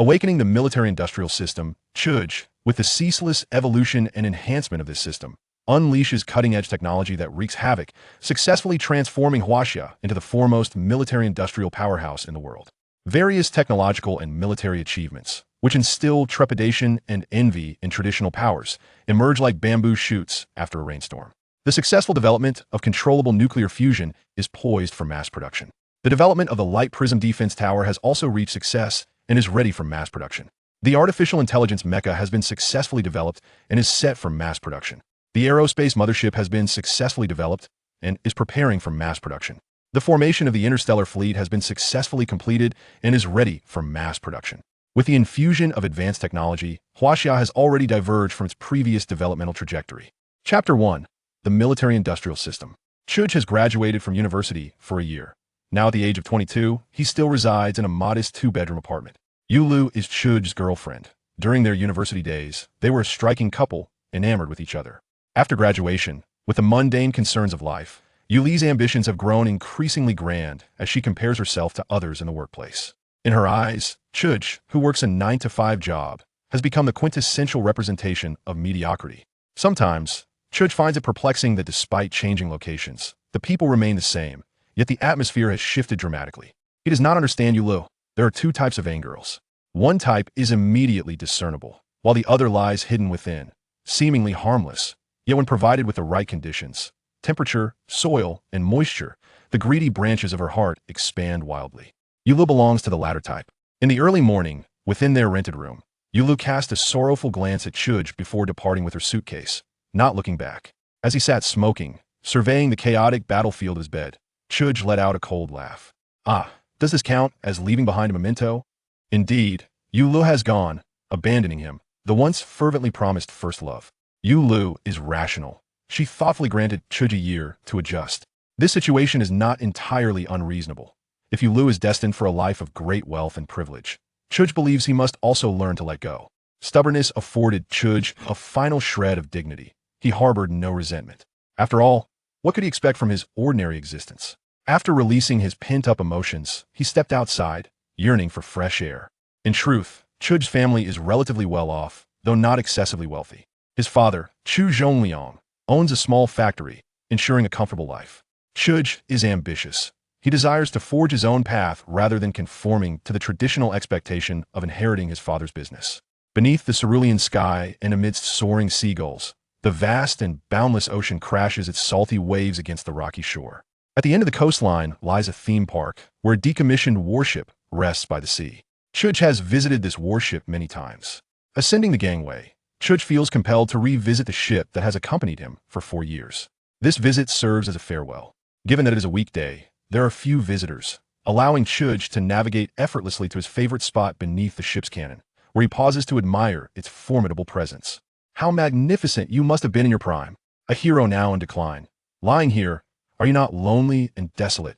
Awakening the military-industrial system, Chu Ge, with the ceaseless evolution and enhancement of this system, unleashes cutting-edge technology that wreaks havoc, successfully transforming Huaxia into the foremost military-industrial powerhouse in the world. Various technological and military achievements, which instill trepidation and envy in traditional powers, emerge like bamboo shoots after a rainstorm. The successful development of controllable nuclear fusion is poised for mass production. The development of the light Prism defense tower has also reached success and is ready for mass production. The artificial intelligence mecha has been successfully developed and is set for mass production. The Aerospace mothership has been successfully developed and is preparing for mass production. The formation of the Interstellar fleet has been successfully completed and is ready for mass production. With the infusion of advanced technology, Huaxia has already diverged from its previous developmental trajectory. Chapter 1. The Military-Industrial System. Chu Ge has graduated from university for a year. Now at the age of 22, he still resides in a modest two-bedroom apartment. Yulu is Chu Ge's girlfriend. During their university days, they were a striking couple, enamored with each other. After graduation, with the mundane concerns of life, Yuli's ambitions have grown increasingly grand as she compares herself to others in the workplace. In her eyes, Chu Ge, who works a 9-to-5 job, has become the quintessential representation of mediocrity. Sometimes, Chu Ge finds it perplexing that despite changing locations, the people remain the same, yet the atmosphere has shifted dramatically. He does not understand Yulu. There are two types of angirls. One type is immediately discernible, while the other lies hidden within, seemingly harmless, yet when provided with the right conditions, temperature, soil, and moisture, the greedy branches of her heart expand wildly. Yulu belongs to the latter type. In the early morning, within their rented room, Yulu cast a sorrowful glance at Chu Ge before departing with her suitcase, not looking back. As he sat smoking, surveying the chaotic battlefield of his bed, Chu Ge let out a cold laugh. Ah, does this count as leaving behind a memento? Indeed, Yulu has gone, abandoning him, the once fervently promised first love. Yulu is rational. She thoughtfully granted Chu Ge a year to adjust. This situation is not entirely unreasonable. If Yulu is destined for a life of great wealth and privilege, Chu Ge believes he must also learn to let go. Stubbornness afforded Chu Ge a final shred of dignity. He harbored no resentment. After all, what could he expect from his ordinary existence? After releasing his pent-up emotions, he stepped outside, yearning for fresh air. In truth, Chu Ge's family is relatively well off, though not excessively wealthy. His father, Chu Zhongliang, owns a small factory, ensuring a comfortable life. Chu Ge is ambitious. He desires to forge his own path rather than conforming to the traditional expectation of inheriting his father's business. Beneath the cerulean sky and amidst soaring seagulls, the vast and boundless ocean crashes its salty waves against the rocky shore. At the end of the coastline lies a theme park, where a decommissioned warship rests by the sea. Chu Ge has visited this warship many times. Ascending the gangway, Chu Ge feels compelled to revisit the ship that has accompanied him for 4 years. This visit serves as a farewell. Given that it is a weekday, there are few visitors, allowing Chu Ge to navigate effortlessly to his favorite spot beneath the ship's cannon, where he pauses to admire its formidable presence. How magnificent you must have been in your prime, a hero now in decline. Lying here, are you not lonely and desolate?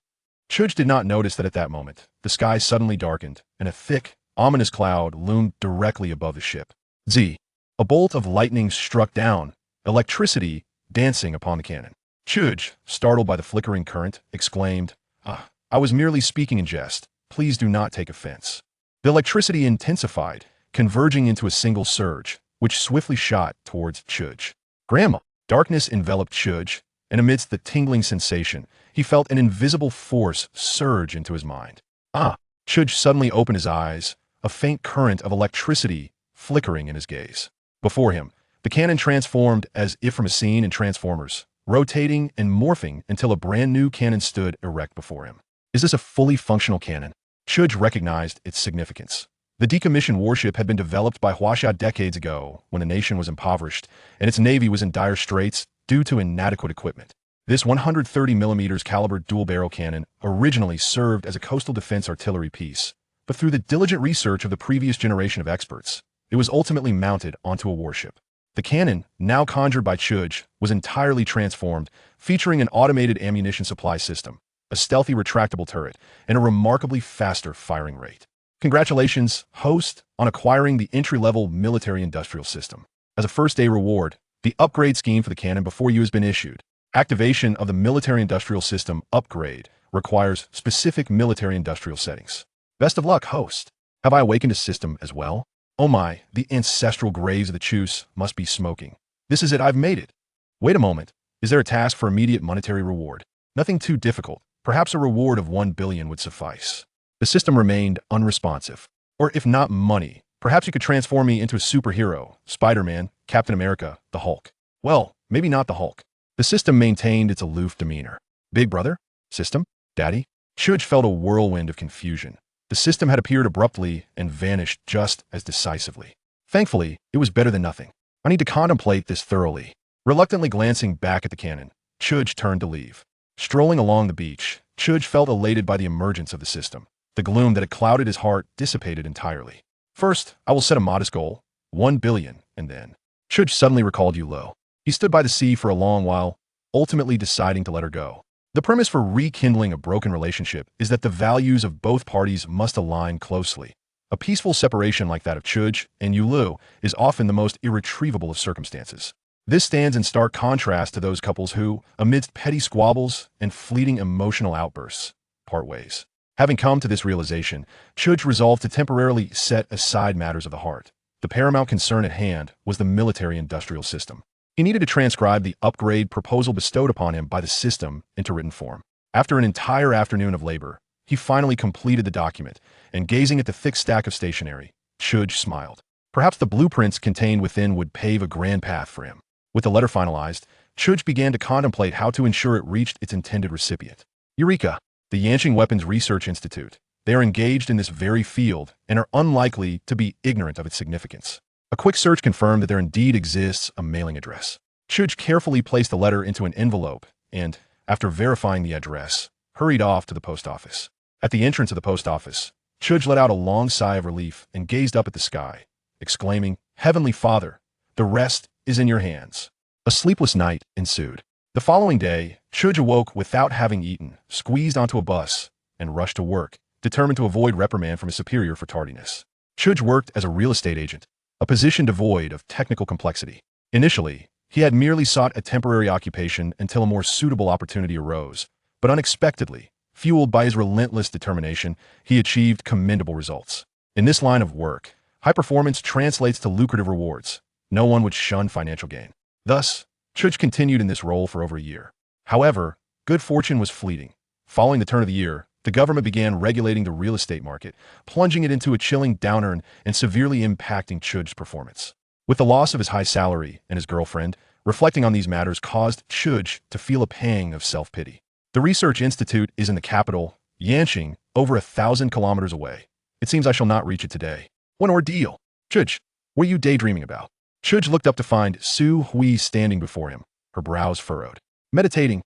Chu Ge did not notice that at that moment, the sky suddenly darkened, and a thick, ominous cloud loomed directly above the ship. Z. A bolt of lightning struck down, electricity dancing upon the cannon. Chu Ge, startled by the flickering current, exclaimed, "Ah, I was merely speaking in jest. Please do not take offense." The electricity intensified, converging into a single surge, which swiftly shot towards Chu Ge. Grandma! Darkness enveloped Chu Ge, and amidst the tingling sensation, he felt an invisible force surge into his mind. Ah! Chu Ge suddenly opened his eyes, a faint current of electricity flickering in his gaze. Before him, the cannon transformed as if from a scene in Transformers, rotating and morphing until a brand new cannon stood erect before him. Is this a fully functional cannon? Chu Ge recognized its significance. The decommissioned warship had been developed by Huaxia decades ago when the nation was impoverished and its navy was in dire straits due to inadequate equipment. This 130mm caliber dual-barrel cannon originally served as a coastal defense artillery piece, but through the diligent research of the previous generation of experts, it was ultimately mounted onto a warship. The cannon, now conjured by Chu Ge, was entirely transformed, featuring an automated ammunition supply system, a stealthy retractable turret, and a remarkably faster firing rate. Congratulations, host, on acquiring the entry-level military-industrial system. As a first-day reward, the upgrade scheme for the cannon before you has been issued. Activation of the military-industrial system upgrade requires specific military-industrial settings. Best of luck, host. Have I awakened a system as well? Oh my, the ancestral graves of the Chus must be smoking. This is it, I've made it. Wait a moment. Is there a task for immediate monetary reward? Nothing too difficult. Perhaps a reward of 1 billion would suffice. The system remained unresponsive. Or if not money, perhaps you could transform me into a superhero, Spider-Man, Captain America, the Hulk. Well, maybe not the Hulk. The system maintained its aloof demeanor. Big brother? System? Daddy? Chu Ge felt a whirlwind of confusion. The system had appeared abruptly and vanished just as decisively. Thankfully, it was better than nothing. I need to contemplate this thoroughly. Reluctantly glancing back at the cannon, Chu Ge turned to leave. Strolling along the beach, Chu Ge felt elated by the emergence of the system. The gloom that had clouded his heart dissipated entirely. First, I will set a modest goal, 1 billion, and then. Chu Ge suddenly recalled Yu Lo. He stood by the sea for a long while, ultimately deciding to let her go. The premise for rekindling a broken relationship is that the values of both parties must align closely. A peaceful separation like that of Chu Ge and Yu Lo is often the most irretrievable of circumstances. This stands in stark contrast to those couples who, amidst petty squabbles and fleeting emotional outbursts, part ways. Having come to this realization, Chu Ge resolved to temporarily set aside matters of the heart. The paramount concern at hand was the military-industrial system. He needed to transcribe the upgrade proposal bestowed upon him by the system into written form. After an entire afternoon of labor, he finally completed the document, and gazing at the thick stack of stationery, Chu Ge smiled. Perhaps the blueprints contained within would pave a grand path for him. With the letter finalized, Chu Ge began to contemplate how to ensure it reached its intended recipient. Eureka! The Yanqing Weapons Research Institute. They are engaged in this very field and are unlikely to be ignorant of its significance. A quick search confirmed that there indeed exists a mailing address. Chu Ge carefully placed the letter into an envelope and, after verifying the address, hurried off to the post office. At the entrance of the post office, Chu Ge let out a long sigh of relief and gazed up at the sky, exclaiming, "Heavenly Father, the rest is in your hands." A sleepless night ensued. The following day, Chu Ge awoke without having eaten, squeezed onto a bus, and rushed to work, determined to avoid reprimand from his superior for tardiness. Chu Ge worked as a real estate agent, a position devoid of technical complexity. Initially, he had merely sought a temporary occupation until a more suitable opportunity arose, but unexpectedly, fueled by his relentless determination, he achieved commendable results. In this line of work, high performance translates to lucrative rewards. No one would shun financial gain. Thus, Chu Ge continued in this role for over a year. However, good fortune was fleeting. Following the turn of the year, the government began regulating the real estate market, plunging it into a chilling downturn and severely impacting Chu Ge's performance. With the loss of his high salary and his girlfriend, reflecting on these matters caused Chu Ge to feel a pang of self-pity. The research institute is in the capital, Yanqing, over 1,000 kilometers away. It seems I shall not reach it today. What an ordeal! Chu Ge, what are you daydreaming about? Chu Ge looked up to find Su Hui standing before him, her brows furrowed. Meditating.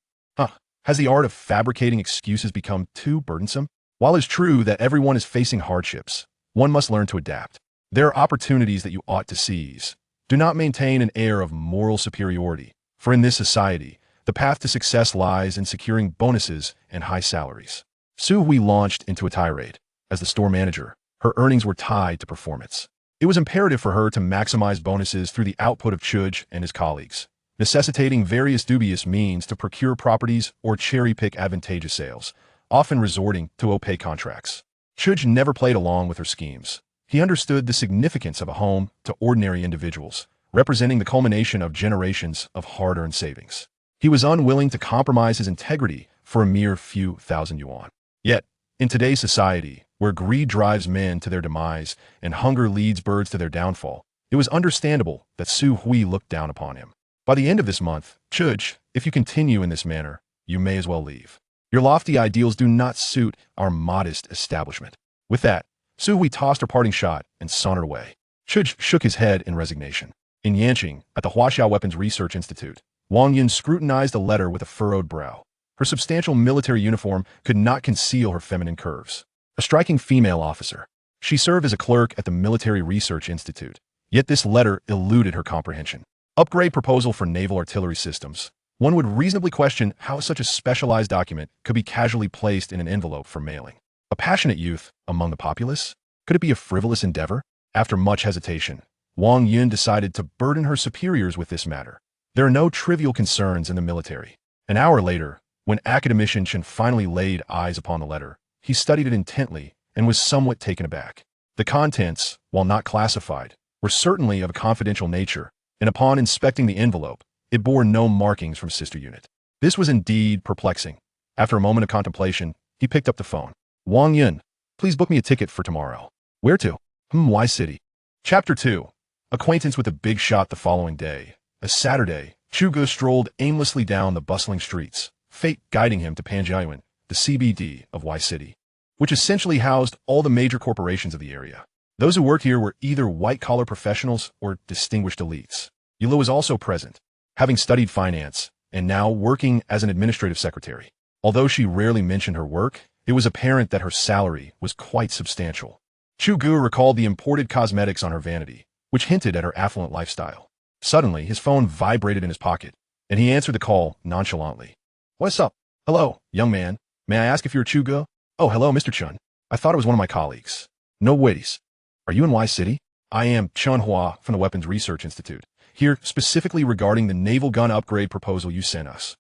Has the art of fabricating excuses become too burdensome? While it's true that everyone is facing hardships, one must learn to adapt. There are opportunities that you ought to seize. Do not maintain an air of moral superiority, for in this society, the path to success lies in securing bonuses and high salaries. Su Hui launched into a tirade. As the store manager, her earnings were tied to performance. It was imperative for her to maximize bonuses through the output of Chu Ge and his colleagues, necessitating various dubious means to procure properties or cherry-pick advantageous sales, often resorting to opaque contracts. Chu Ge never played along with her schemes. He understood the significance of a home to ordinary individuals, representing the culmination of generations of hard-earned savings. He was unwilling to compromise his integrity for a mere few thousand yuan. Yet, in today's society, where greed drives men to their demise and hunger leads birds to their downfall, it was understandable that Su Hui looked down upon him. By the end of this month, Chu Ge, if you continue in this manner, you may as well leave. Your lofty ideals do not suit our modest establishment. With that, Su Hui tossed her parting shot and sauntered away. Chu Ge shook his head in resignation. In Yanqing, at the Huaxia Weapons Research Institute, Wang Yun scrutinized the letter with a furrowed brow. Her substantial military uniform could not conceal her feminine curves. A striking female officer, she served as a clerk at the Military Research Institute. Yet this letter eluded her comprehension. Upgrade proposal for naval artillery systems. One would reasonably question how such a specialized document could be casually placed in an envelope for mailing. A passionate youth among the populace? Could it be a frivolous endeavor? After much hesitation, Wang Yun decided to burden her superiors with this matter. There are no trivial concerns in the military. An hour later, when Academician finally laid eyes upon the letter, he studied it intently and was somewhat taken aback. The contents, while not classified, were certainly of a confidential nature, and upon inspecting the envelope, it bore no markings from sister unit. This was indeed perplexing. After a moment of contemplation, he picked up the phone. Wang Yun, please book me a ticket for tomorrow. Where to? Y City. Chapter 2. Acquaintance with a big shot the following day. A Saturday, Chu Ge strolled aimlessly down the bustling streets, fate guiding him to Panjiayuan, the CBD of Y City, which essentially housed all the major corporations of the area. Those who worked here were either white-collar professionals or distinguished elites. Yulu was also present, having studied finance, and now working as an administrative secretary. Although she rarely mentioned her work, it was apparent that her salary was quite substantial. Chu Ge recalled the imported cosmetics on her vanity, which hinted at her affluent lifestyle. Suddenly, his phone vibrated in his pocket, and he answered the call nonchalantly. What's up? Hello, young man. May I ask if you're Chu Ge? Oh, hello, Mr. Chun. I thought it was one of my colleagues. No waities. Are you in Y City? I am Chun Hua from the Weapons Research Institute, here specifically regarding the naval gun upgrade proposal you sent us.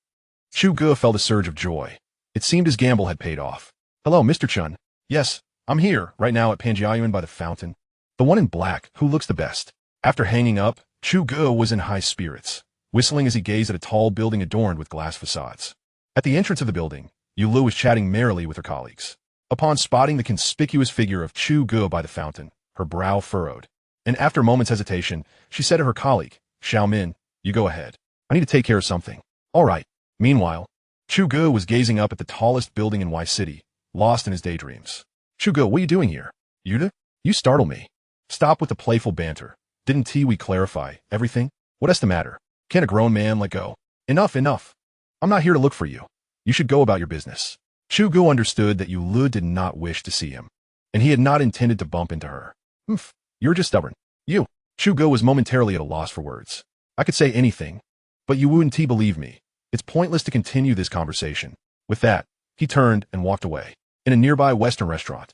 Chu Ge felt a surge of joy. It seemed his gamble had paid off. Hello, Mr. Chun. Yes, I'm here, right now at Panjiayuan by the fountain. The one in black, who looks the best. After hanging up, Chu Ge was in high spirits, whistling as he gazed at a tall building adorned with glass facades. At the entrance of the building, Yulu was chatting merrily with her colleagues. Upon spotting the conspicuous figure of Chu Ge by the fountain, her brow furrowed, and after a moment's hesitation, she said to her colleague, Xiao Min, you go ahead. I need to take care of something. All right. Meanwhile, Chu Ge was gazing up at the tallest building in Y City, lost in his daydreams. Chu Ge, what are you doing here? Yuta? You startle me. Stop with the playful banter. Didn't we clarify everything? What is the matter? Can't a grown man let go? Enough, enough. I'm not here to look for you. You should go about your business. Chu Ge understood that Yulu did not wish to see him, and he had not intended to bump into her. You're just stubborn. You. Chu Ge was momentarily at a loss for words. I could say anything, but you wouldn't believe me. It's pointless to continue this conversation. With that, he turned and walked away. In a nearby Western restaurant,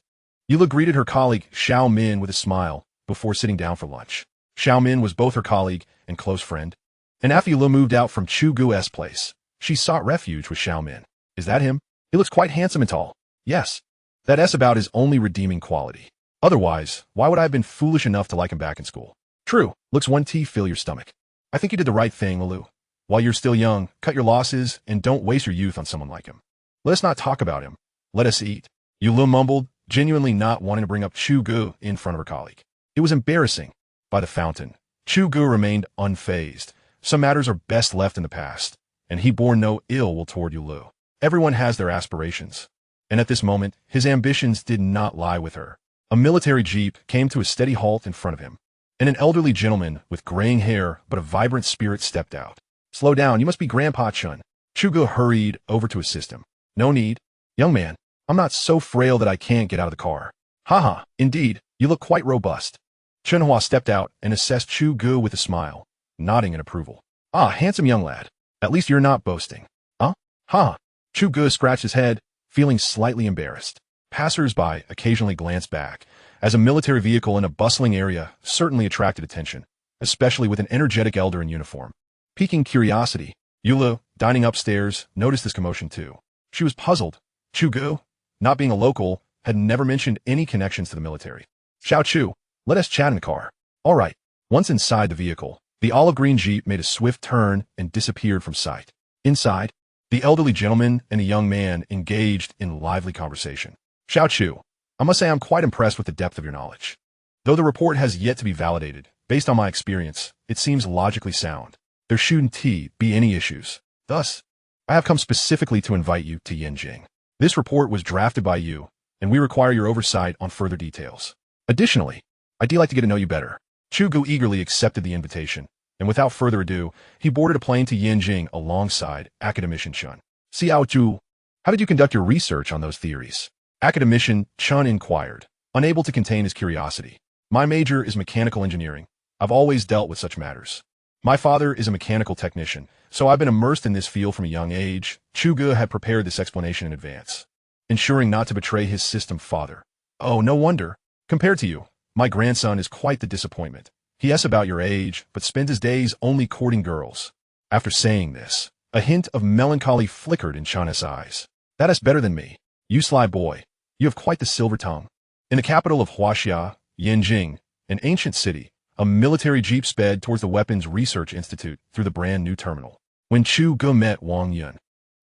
Yulu greeted her colleague Xiao Min with a smile before sitting down for lunch. Xiao Min was both her colleague and close friend, and after Yulu moved out from Chu Ge's place, she sought refuge with Xiao Min. Is that him? He looks quite handsome and tall. Yes. That S about his only redeeming quality. Otherwise, why would I have been foolish enough to like him back in school? True. Looks one fill your stomach. I think you did the right thing, Lulu. While you're still young, cut your losses and don't waste your youth on someone like him. Let us not talk about him. Let us eat. Yulu mumbled, genuinely not wanting to bring up Chu Ge in front of her colleague. It was embarrassing. By the fountain, Chu Ge remained unfazed. Some matters are best left in the past, and he bore no ill will toward Yulu. Everyone has their aspirations, and at this moment, his ambitions did not lie with her. A military jeep came to a steady halt in front of him, and an elderly gentleman with graying hair but a vibrant spirit stepped out. Slow down, you must be Grandpa Chun. Chu Ge hurried over to assist him. No need. Young man, I'm not so frail that I can't get out of the car. Haha, indeed, you look quite robust. Chun Hua stepped out and assessed Chu Ge with a smile, nodding in approval. Ah, handsome young lad. At least you're not boasting. Huh? Ha! Chu Ge scratched his head, feeling slightly embarrassed. Passers-by occasionally glanced back, as a military vehicle in a bustling area certainly attracted attention, especially with an energetic elder in uniform. Piquing curiosity, Yulu, dining upstairs, noticed this commotion too. She was puzzled. Chu Ge, not being a local, had never mentioned any connections to the military. Xiao Chu, let us chat in the car. All right. Once inside the vehicle, the olive green jeep made a swift turn and disappeared from sight. Inside, the elderly gentleman and the young man engaged in lively conversation. Xiao Chu, I must say I'm quite impressed with the depth of your knowledge. Though the report has yet to be validated, based on my experience, it seems logically sound. There shouldn't be any issues. Thus, I have come specifically to invite you to Yanjing. This report was drafted by you, and we require your oversight on further details. Additionally, I'd like to get to know you better. Chu Ge eagerly accepted the invitation, and without further ado, he boarded a plane to Yanjing alongside Academician Chun. Xiao Chu, how did you conduct your research on those theories? Academician Chun inquired, unable to contain his curiosity. My major is mechanical engineering. I've always dealt with such matters. My father is a mechanical technician, so I've been immersed in this field from a young age. Chu Ge had prepared this explanation in advance, ensuring not to betray his system father. Oh, no wonder. Compared to you, my grandson is quite the disappointment. He is about your age, but spends his days only courting girls. After saying this, a hint of melancholy flickered in Chana's eyes. That is better than me. You sly boy. You have quite the silver tongue. In the capital of Huaxia, Yanjing, an ancient city, a military jeep sped towards the Weapons Research Institute through the brand new terminal. When Chu Ge met Wang Yun,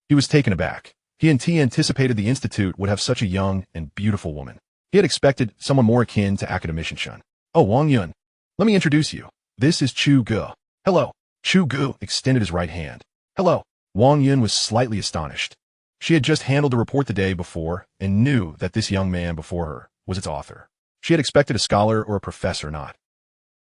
he was taken aback. He anticipated the institute would have such a young and beautiful woman. He had expected someone more akin to Academician. Oh, Wang Yun, let me introduce you. This is Chu Ge. Hello. Chu Ge extended his right hand. Hello. Wang Yun was slightly astonished. She had just handled a report the day before and knew that this young man before her was its author. She had expected a scholar or a professor, not.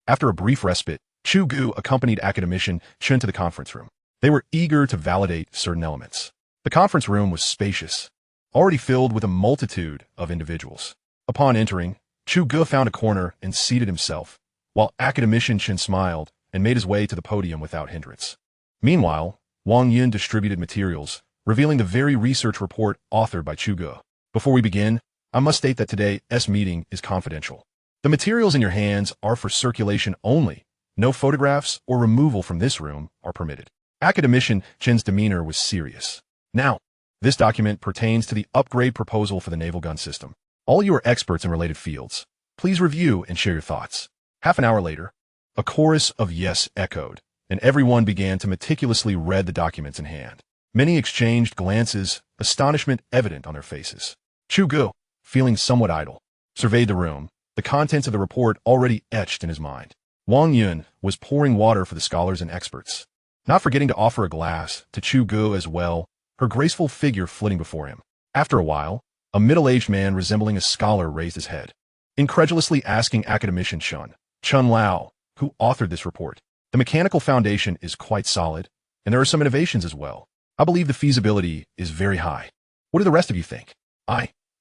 After a brief respite, Chu Ge accompanied Academician Chen to the conference room. They were eager to validate certain elements. The conference room was spacious, already filled with a multitude of individuals. Upon entering, Chu Ge found a corner and seated himself, while Academician Chen smiled and made his way to the podium without hindrance. Meanwhile, Wang Yun distributed materials, revealing the very research report authored by Chu Ge. Before we begin, I must state that today's meeting is confidential. The materials in your hands are for circulation only. No photographs or removal from this room are permitted. Academician Chen's demeanor was serious. Now, this document pertains to the upgrade proposal for the naval gun system. All you are experts in related fields. Please review and share your thoughts. Half an hour later, a chorus of yes echoed, and everyone began to meticulously read the documents in hand. Many exchanged glances, astonishment evident on their faces. Chu Ge, feeling somewhat idle, surveyed the room, the contents of the report already etched in his mind. Wang Yun was pouring water for the scholars and experts, not forgetting to offer a glass to Chu Ge as well, her graceful figure flitting before him. After a while, a middle-aged man resembling a scholar raised his head, incredulously asking Academician Chun Lao, who authored this report. The mechanical foundation is quite solid, and there are some innovations as well. I believe the feasibility is very high. What do the rest of you think?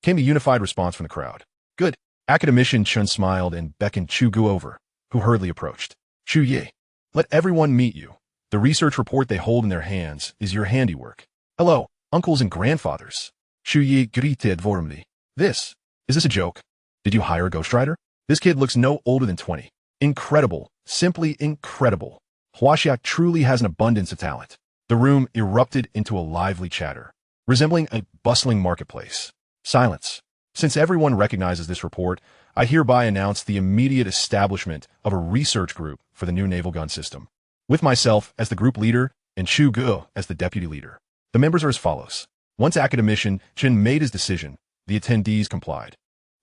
Came a unified response from the crowd. Good. Academician Chun smiled and beckoned Chu Ge over, who hurriedly approached. Chu Ge, let everyone meet you. The research report they hold in their hands is your handiwork. Hello, uncles and grandfathers. Chu Ge greeted warmly. Is this a joke? Did you hire a ghostwriter? This kid looks no older than 20. Incredible, simply incredible. Huaxia truly has an abundance of talent. The room erupted into a lively chatter, resembling a bustling marketplace. Silence. Since everyone recognizes this report, I hereby announce the immediate establishment of a research group for the new naval gun system, with myself as the group leader and Chu Ge as the deputy leader. The members are as follows. Once Academician Chen made his decision, the attendees complied,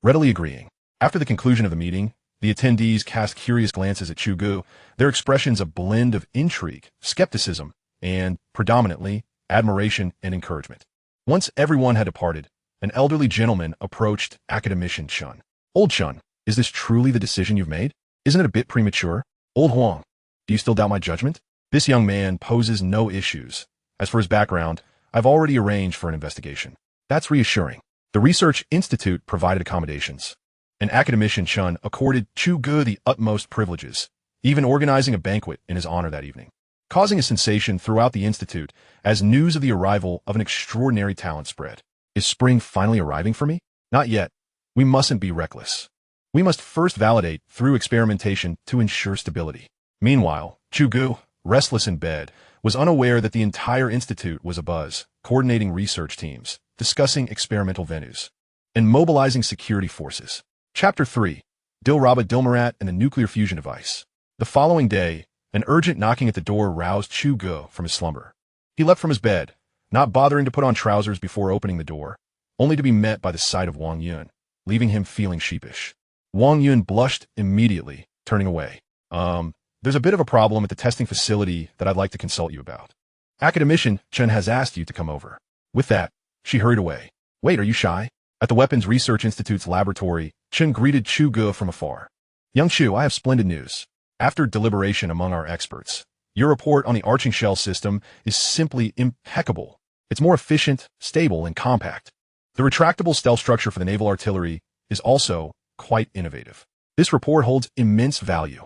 readily agreeing. After the conclusion of the meeting, the attendees cast curious glances at Chu Ge, their expressions a blend of intrigue, skepticism, and, predominantly, admiration and encouragement. Once everyone had departed, an elderly gentleman approached Academician Chen. Old Chen, is this truly the decision you've made? Isn't it a bit premature? Old Huang, do you still doubt my judgment? This young man poses no issues. As for his background, I've already arranged for an investigation. That's reassuring. The Research Institute provided accommodations, and Academician Chen accorded Chu Ge the utmost privileges, even organizing a banquet in his honor that evening, causing a sensation throughout the institute as news of the arrival of an extraordinary talent spread. Is spring finally arriving for me? Not yet. We mustn't be reckless. We must first validate through experimentation to ensure stability. Meanwhile, Chu Ge, restless in bed, was unaware that the entire institute was abuzz, coordinating research teams, discussing experimental venues, and mobilizing security forces. Chapter 3. Dilraba Dilmarat and the Nuclear Fusion Device. The following day, an urgent knocking at the door roused Chu Ge from his slumber. He leapt from his bed, not bothering to put on trousers before opening the door, only to be met by the sight of Wang Yun, leaving him feeling sheepish. Wang Yun blushed immediately, turning away. There's a bit of a problem at the testing facility that I'd like to consult you about. Academician Chen has asked you to come over. With that, she hurried away. Wait, are you shy? At the Weapons Research Institute's laboratory, Chen greeted Chu Ge from afar. Young Chu, I have splendid news. After deliberation among our experts, your report on the arching shell system is simply impeccable. It's more efficient, stable, and compact. The retractable stealth structure for the naval artillery is also quite innovative. This report holds immense value.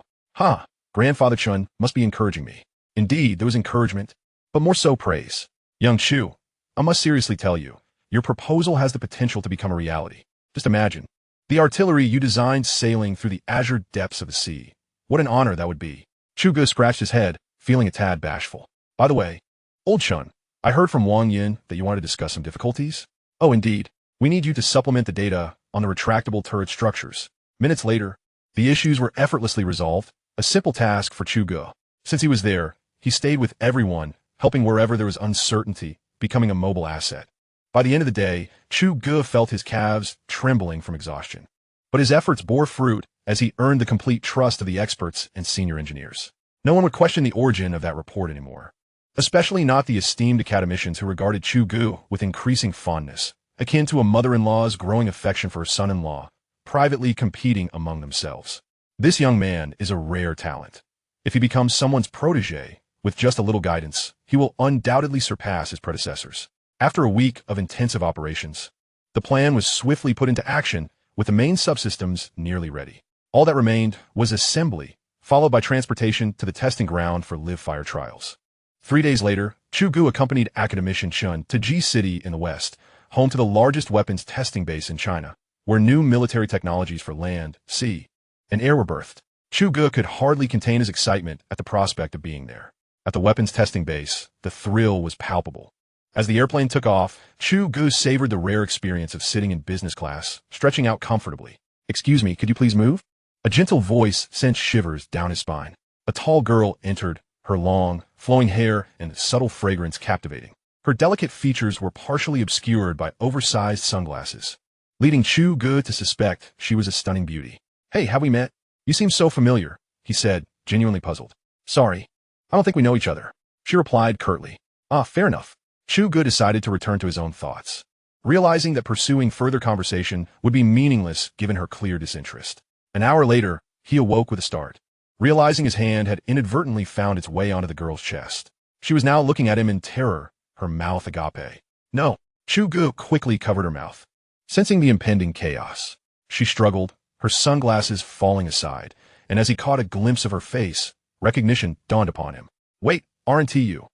Grandfather Chun must be encouraging me. Indeed, there was encouragement, but more so praise. Young Chu, I must seriously tell you, your proposal has the potential to become a reality. Just imagine, the artillery you designed sailing through the azure depths of the sea. What an honor that would be. Chu Ge scratched his head, feeling a tad bashful. By the way, old Chun, I heard from Wang Yun that you wanted to discuss some difficulties. Oh, indeed. We need you to supplement the data on the retractable turret structures. Minutes later, The issues were effortlessly resolved, a simple task for Chu Ge. Since he was there, he stayed with everyone, helping wherever there was uncertainty, becoming a mobile asset. By the end of the day, Chu Ge felt his calves trembling from exhaustion. But his efforts bore fruit as he earned the complete trust of the experts and senior engineers. No one would question the origin of that report anymore. Especially not the esteemed academicians who regarded Chu Ge with increasing fondness, akin to a mother-in-law's growing affection for her son-in-law, privately competing among themselves. This young man is a rare talent. If he becomes someone's protege, with just a little guidance, he will undoubtedly surpass his predecessors. After a week of intensive operations, the plan was swiftly put into action with the main subsystems nearly ready. All that remained was assembly, followed by transportation to the testing ground for live-fire trials. 3 days later, Chu Ge accompanied Academician Chun to Ji City in the west, home to the largest weapons testing base in China, where new military technologies for land, sea, and air were birthed. Chu Ge could hardly contain his excitement at the prospect of being there. At the weapons testing base, the thrill was palpable. As the airplane took off, Chu Ge savored the rare experience of sitting in business class, stretching out comfortably. "Excuse me, could you please move?" A gentle voice sent shivers down his spine. A tall girl entered, her long, flowing hair and subtle fragrance captivating. Her delicate features were partially obscured by oversized sunglasses, leading Chu Ge to suspect she was a stunning beauty. "Hey, have we met? You seem so familiar," he said, genuinely puzzled. "Sorry, I don't think we know each other," she replied curtly. "Ah, fair enough." Chu Ge decided to return to his own thoughts, realizing that pursuing further conversation would be meaningless given her clear disinterest. An hour later, he awoke with a start, realizing his hand had inadvertently found its way onto the girl's chest. She was now looking at him in terror, her mouth agape. "No." Chu Ge quickly covered her mouth, sensing the impending chaos. She struggled, her sunglasses falling aside, and as he caught a glimpse of her face, recognition dawned upon him. "Wait, aren't you?"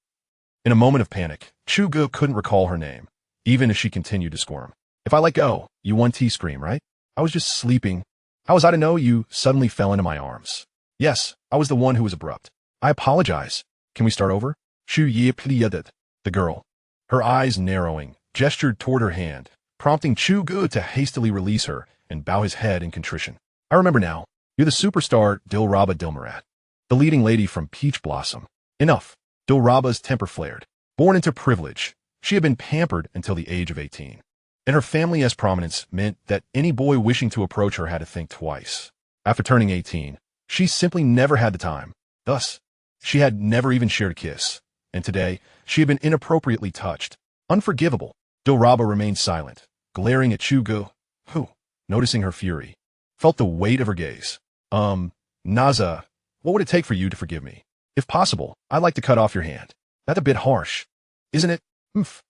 In a moment of panic, Chu Ge couldn't recall her name, even as she continued to squirm. "If I let go, you want tea scream, right? I was just sleeping. How was I to know you suddenly fell into my arms?" "Yes, I was the one who was abrupt. I apologize. Can we start over?" Chu Ge pleaded. The girl, her eyes narrowing, gestured toward her hand, prompting Chu Ge to hastily release her and bow his head in contrition. "I remember now. You're the superstar Dilraba Dilmarat, the leading lady from Peach Blossom." Enough. Dilraba's temper flared. Born into privilege, she had been pampered until the age of 18. And her family's prominence meant that any boy wishing to approach her had to think twice. After turning 18, she simply never had the time. Thus, she had never even shared a kiss. And today, she had been inappropriately touched. Unforgivable. Dilraba remained silent, glaring at Chu Ge, who, noticing her fury, felt the weight of her gaze. Naza, what would it take for you to forgive me? If possible, I'd like to cut off your hand." "That's a bit harsh, isn't it?"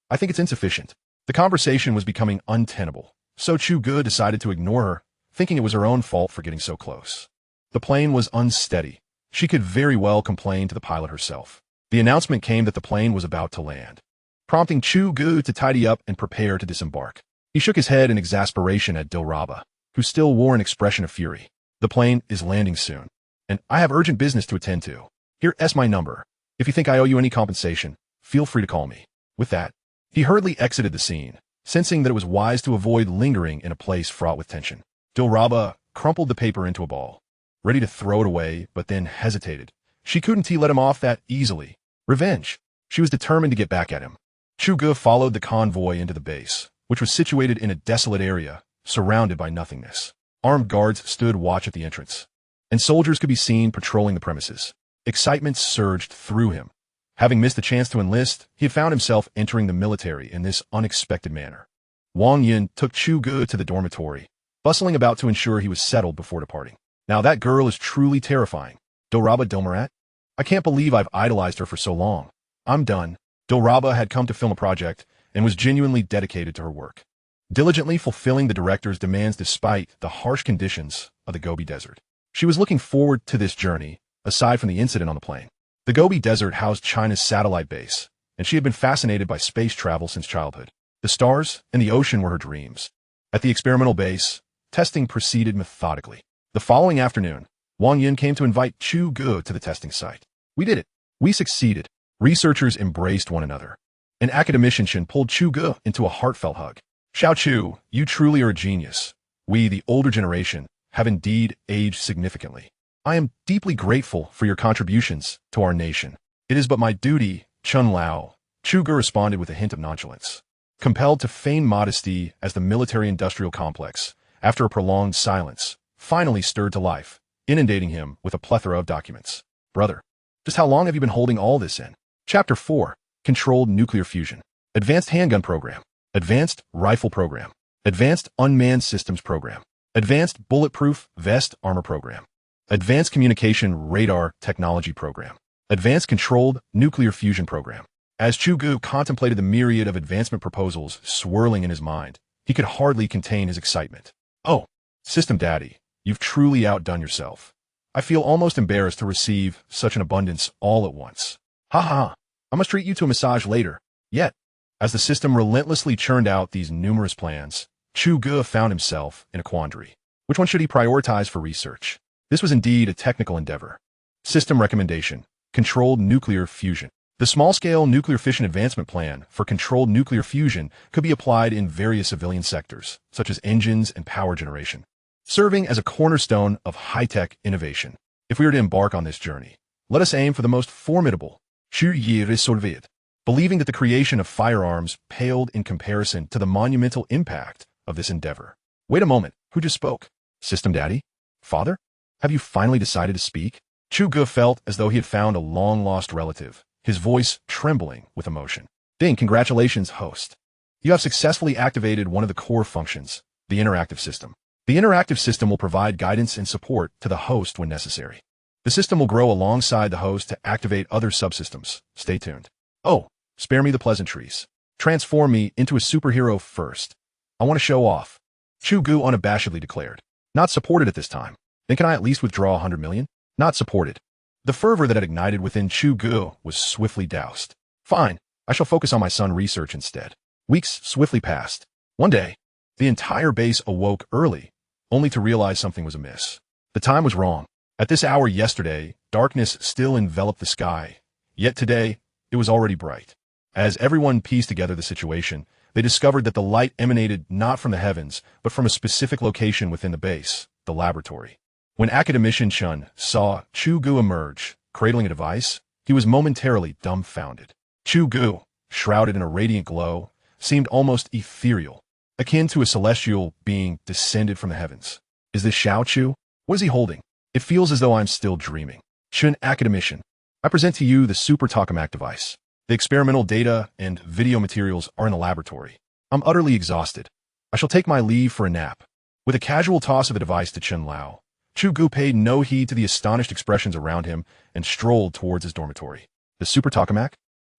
"I think it's insufficient." The conversation was becoming untenable, so Chu Ge decided to ignore her, thinking it was her own fault for getting so close. The plane was unsteady. She could very well complain to the pilot herself. The announcement came that the plane was about to land, prompting Chu Ge to tidy up and prepare to disembark. He shook his head in exasperation at Dilraba, who still wore an expression of fury. "The plane is landing soon, and I have urgent business to attend to. Here's my number. If you think I owe you any compensation, feel free to call me." With that, he hurriedly exited the scene, sensing that it was wise to avoid lingering in a place fraught with tension. Dilraba crumpled the paper into a ball, ready to throw it away, but then hesitated. She couldn't let him off that easily. Revenge. She was determined to get back at him. Chu Ge followed the convoy into the base, which was situated in a desolate area, surrounded by nothingness. Armed guards stood watch at the entrance, and soldiers could be seen patrolling the premises. Excitement surged through him. Having missed the chance to enlist, he had found himself entering the military in this unexpected manner. Wang Yin took Chu Ge to the dormitory, bustling about to ensure he was settled before departing. "Now that girl is truly terrifying. Dilraba Dilmarat? I can't believe I've idolized her for so long. I'm done." Dilraba had come to film a project and was genuinely dedicated to her work, diligently fulfilling the director's demands despite the harsh conditions of the Gobi Desert. She was looking forward to this journey, aside from the incident on the plane. The Gobi Desert housed China's satellite base, and she had been fascinated by space travel since childhood. The stars and the ocean were her dreams. At the experimental base, testing proceeded methodically. The following afternoon, Wang Yin came to invite Chu Ge to the testing site. "We did it. We succeeded." Researchers embraced one another, and Academician pulled Chu Ge into a heartfelt hug. "Xiao Chu, you truly are a genius. We, the older generation, have indeed aged significantly. I am deeply grateful for your contributions to our nation. It is but my duty, Chun Lao. Chu Ge responded with a hint of nonchalance, compelled to feign modesty as the military-industrial complex, after a prolonged silence, finally stirred to life, inundating him with a plethora of documents. Brother, just how long have you been holding all this in? Chapter 4. Controlled Nuclear Fusion. Advanced Handgun Program. Advanced Rifle Program. Advanced Unmanned Systems Program. Advanced Bulletproof Vest Armor Program. Advanced Communication Radar Technology Program. Advanced Controlled Nuclear Fusion Program. As Chu Ge contemplated the myriad of advancement proposals swirling in his mind, he could hardly contain his excitement. Oh, System Daddy, you've truly outdone yourself. I feel almost embarrassed to receive such an abundance all at once. Ha ha, I must treat you to a massage later. Yet, as the system relentlessly churned out these numerous plans, Chu Ge found himself in a quandary. Which one should he prioritize for research? This was indeed a technical endeavor. System Recommendation. Controlled Nuclear Fusion. The small-scale nuclear fission advancement plan for controlled nuclear fusion could be applied in various civilian sectors, such as engines and power generation, serving as a cornerstone of high-tech innovation. If we are to embark on this journey, let us aim for the most formidable, Chu Ge resolved, believing that the creation of firearms paled in comparison to the monumental impact of this endeavor. Wait a moment, who just spoke? System Daddy? Father? Have you finally decided to speak? Chu Ge felt as though he had found a long-lost relative, his voice trembling with emotion. Ding, congratulations, host. You have successfully activated one of the core functions, the interactive system. The interactive system will provide guidance and support to the host when necessary. The system will grow alongside the host to activate other subsystems. Stay tuned. Oh, spare me the pleasantries. Transform me into a superhero first. I want to show off. Chu Ge unabashedly declared. Not supported at this time. Then can I at least withdraw 100 million? Not supported. The fervor that had ignited within Chu Ge was swiftly doused. Fine, I shall focus on my son research instead. Weeks swiftly passed. One day, the entire base awoke early, only to realize something was amiss. The time was wrong. At this hour yesterday, darkness still enveloped the sky, yet today, it was already bright. As everyone pieced together the situation, they discovered that the light emanated not from the heavens, but from a specific location within the base, the laboratory. When Academician Chun saw Chu Ge emerge, cradling a device, he was momentarily dumbfounded. Chu Ge, shrouded in a radiant glow, seemed almost ethereal, akin to a celestial being descended from the heavens. Is this Xiao Chu? What is he holding? It feels as though I'm still dreaming. Chun Academician, I present to you the Super Tokamak device. The experimental data and video materials are in the laboratory. I'm utterly exhausted. I shall take my leave for a nap. With a casual toss of the device to Chun Lao, Chu Ge paid no heed to the astonished expressions around him and strolled towards his dormitory. The Super Tokamak?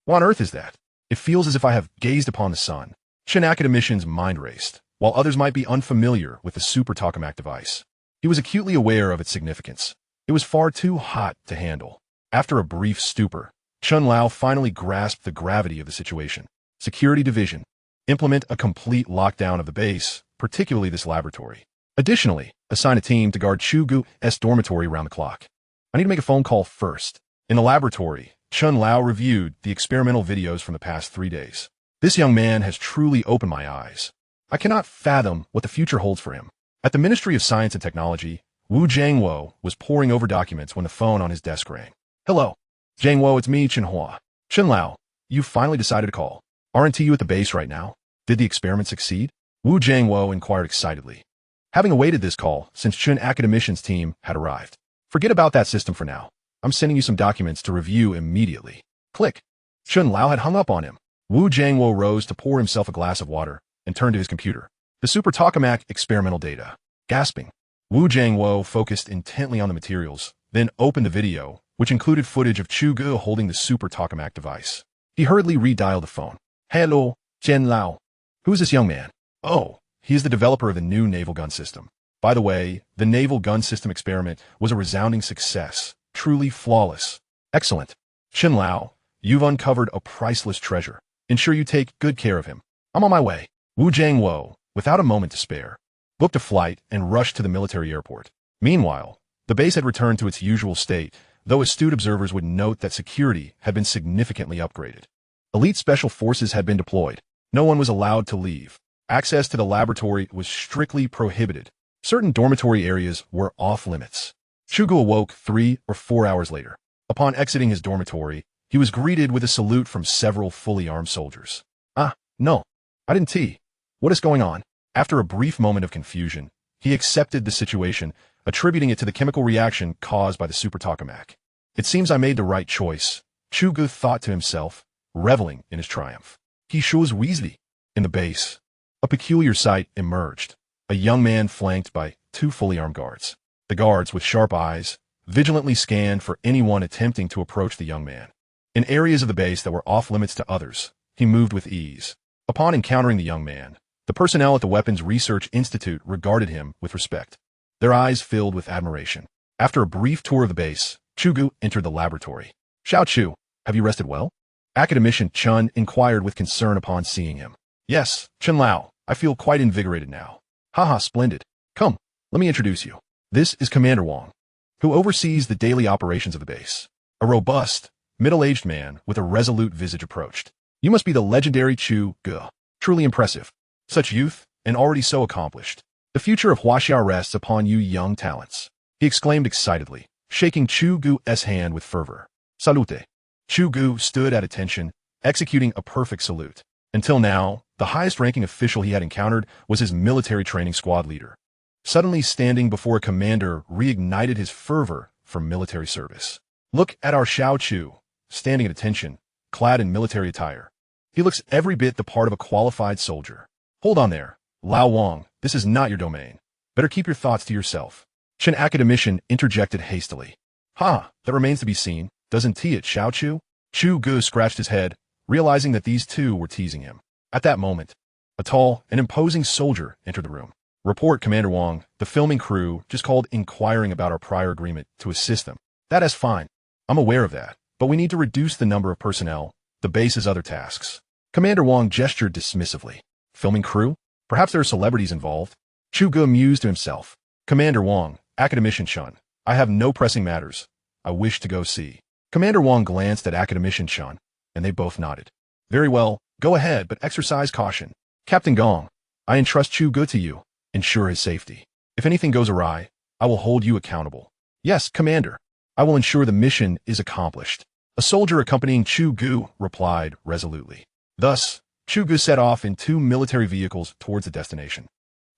What on earth is that? It feels as if I have gazed upon the sun. Chun Academician's mind raced, while others might be unfamiliar with the Super Tokamak device. He was acutely aware of its significance. It was far too hot to handle. After a brief stupor, Chun Lao finally grasped the gravity of the situation. Security Division. Implement a complete lockdown of the base, particularly this laboratory. Additionally, assign a team to guard Chu Ge's dormitory around the clock. I need to make a phone call first. In the laboratory, Chun Lao reviewed the experimental videos from the past 3 days. This young man has truly opened my eyes. I cannot fathom what the future holds for him. At the Ministry of Science and Technology, Wu Jiangwo was poring over documents when the phone on his desk rang. Hello. Jiangwo, it's me, Chenhua. Chun Lao, you finally decided to call. Aren't you at the base right now? Did the experiment succeed? Wu Jiangwo inquired excitedly, having awaited this call since Chun Academician's team had arrived. Forget about that system for now. I'm sending you some documents to review immediately. Click. Chun Lao had hung up on him. Wu Jiangwo rose to pour himself a glass of water and turned to his computer. The Super Tokamak experimental data. Gasping, Wu Jiangwo focused intently on the materials, then opened the video, which included footage of Chu Ge holding the Super Tokamak device. He hurriedly redialed the phone. Hello, Chen Lao. Who is this young man? Oh, he is the developer of the new naval gun system. By the way, the naval gun system experiment was a resounding success, truly flawless. Excellent. Chen Lao, you've uncovered a priceless treasure. Ensure you take good care of him. I'm on my way. Wu Jiangwo, without a moment to spare, booked a flight and rushed to the military airport. Meanwhile, the base had returned to its usual state, though astute observers would note that security had been significantly upgraded. Elite special forces had been deployed. No one was allowed to leave. Access to the laboratory was strictly prohibited. Certain dormitory areas were off-limits. Chu Ge awoke 3 or 4 hours later. Upon exiting his dormitory, he was greeted with a salute from several fully armed soldiers. "Ah, no. I didn't tea. What is going on?" After a brief moment of confusion, he accepted the situation, attributing it to the chemical reaction caused by the super tokamak. "It seems I made the right choice," Chu Ge thought to himself, reveling in his triumph. He shows Weasley. In the base, a peculiar sight emerged. A young man flanked by 2 fully armed guards. The guards, with sharp eyes, vigilantly scanned for anyone attempting to approach the young man. In areas of the base that were off-limits to others, he moved with ease. Upon encountering the young man, the personnel at the Weapons Research Institute regarded him with respect. Their eyes filled with admiration. After a brief tour of the base, Chu Ge entered the laboratory. "Xiao Chu, have you rested well?" Academician Chun inquired with concern upon seeing him. "Yes, Chen Lao, I feel quite invigorated now." "Haha, splendid. Come, let me introduce you. This is Commander Wang, who oversees the daily operations of the base." A robust, middle-aged man with a resolute visage approached. "You must be the legendary Chu Ge. Truly impressive. Such youth, and already so accomplished. The future of Huaxia rests upon you young talents," he exclaimed excitedly, shaking Chu Ge's hand with fervor. "Salute." Chu Ge stood at attention, executing a perfect salute. Until now, the highest-ranking official he had encountered was his military training squad leader. Suddenly standing before a commander reignited his fervor for military service. "Look at our Xiao Chu, standing at attention, clad in military attire. He looks every bit the part of a qualified soldier." "Hold on there, Lao Wang, this is not your domain. Better keep your thoughts to yourself." Chen Academician interjected hastily. "Ha, that remains to be seen, doesn't he it, Xiao Chu?" Chu Ge scratched his head, realizing that these two were teasing him. At that moment, a tall and imposing soldier entered the room. "Report, Commander Wang, the filming crew just called inquiring about our prior agreement to assist them." "That is fine. I'm aware of that, but we need to reduce the number of personnel, the base's other tasks." Commander Wang gestured dismissively. "Filming crew? Perhaps there are celebrities involved." Chu Ge mused to himself. "Commander Wang, Academician Chun, I have no pressing matters. I wish to go see." Commander Wang glanced at Academician Chun, and they both nodded. "Very well, go ahead, but exercise caution. Captain Gong, I entrust Chu Ge to you. Ensure his safety. If anything goes awry, I will hold you accountable." "Yes, Commander. I will ensure the mission is accomplished." A soldier accompanying Chu Ge replied resolutely. Thus, Chu Ge set off in 2 military vehicles towards the destination,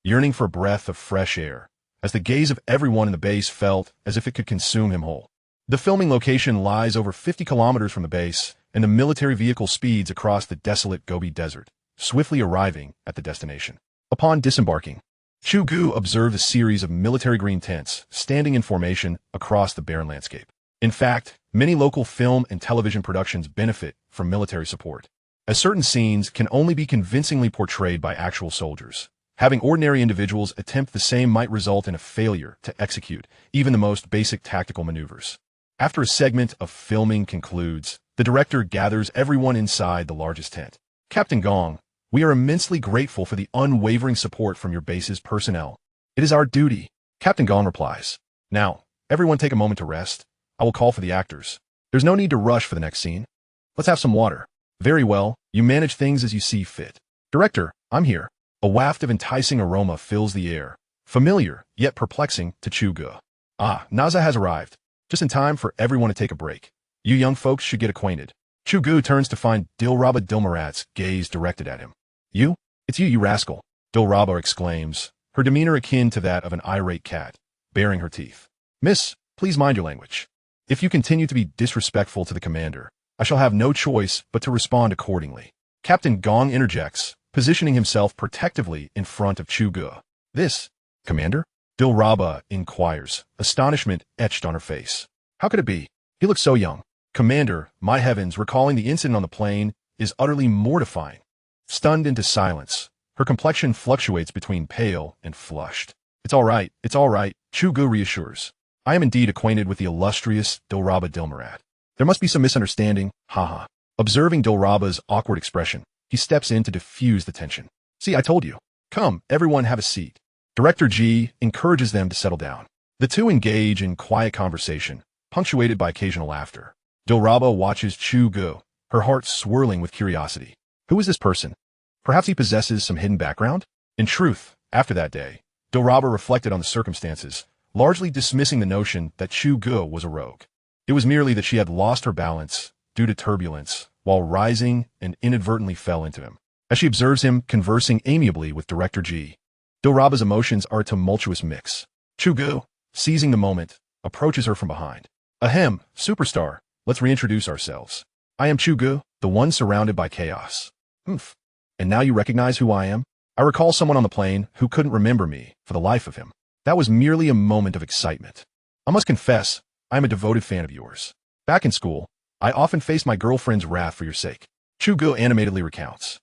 yearning for a breath of fresh air, as the gaze of everyone in the base felt as if it could consume him whole. The filming location lies over 50 kilometers from the base, and the military vehicle speeds across the desolate Gobi Desert, swiftly arriving at the destination. Upon disembarking, Chu Ge observed a series of military green tents standing in formation across the barren landscape. In fact, many local film and television productions benefit from military support, as certain scenes can only be convincingly portrayed by actual soldiers. Having ordinary individuals attempt the same might result in a failure to execute even the most basic tactical maneuvers. After a segment of filming concludes, the director gathers everyone inside the largest tent. "Captain Gong, we are immensely grateful for the unwavering support from your base's personnel. It is our duty." Captain Gong replies. "Now, everyone take a moment to rest. I will call for the actors. There's no need to rush for the next scene. Let's have some water." "Very well, you manage things as you see fit." "Director, I'm here." A waft of enticing aroma fills the air, familiar yet perplexing to Chu Ge. "Ah, Naza has arrived. Just in time for everyone to take a break. You young folks should get acquainted." Chu Ge turns to find Dilraba Dilmarat's gaze directed at him. "You? It's you, you rascal," Dilraba exclaims, her demeanor akin to that of an irate cat, baring her teeth. "Miss, please mind your language. If you continue to be disrespectful to the commander, I shall have no choice but to respond accordingly." Captain Gong interjects, positioning himself protectively in front of Chu Ge. "This, Commander?" Dilraba inquires, astonishment etched on her face. "How could it be? He looks so young." "Commander, my heavens, recalling the incident on the plane is utterly mortifying." Stunned into silence, her complexion fluctuates between pale and flushed. It's all right, Chu Ge reassures. "I am indeed acquainted with the illustrious Dilraba Dilmarat. There must be some misunderstanding, haha." Observing Dilraba's awkward expression, he steps in to diffuse the tension. "See, I told you. Come, everyone have a seat." Director G encourages them to settle down. The two engage in quiet conversation, punctuated by occasional laughter. Dilraba watches Chu Ge, her heart swirling with curiosity. Who is this person? Perhaps he possesses some hidden background? In truth, after that day, Dilraba reflected on the circumstances, largely dismissing the notion that Chu Ge was a rogue. It was merely that she had lost her balance due to turbulence while rising and inadvertently fell into him. As she observes him conversing amiably with Director G, Dilraba's emotions are a tumultuous mix. Chu Ge, seizing the moment, approaches her from behind. Ahem, superstar, let's reintroduce ourselves. I am Chu Ge, the one surrounded by chaos. Oomph. And now you recognize who I am? I recall someone on the plane who couldn't remember me for the life of him. That was merely a moment of excitement. I must confess, I am a devoted fan of yours. Back in school, I often faced my girlfriend's wrath for your sake. Chu Ge animatedly recounts.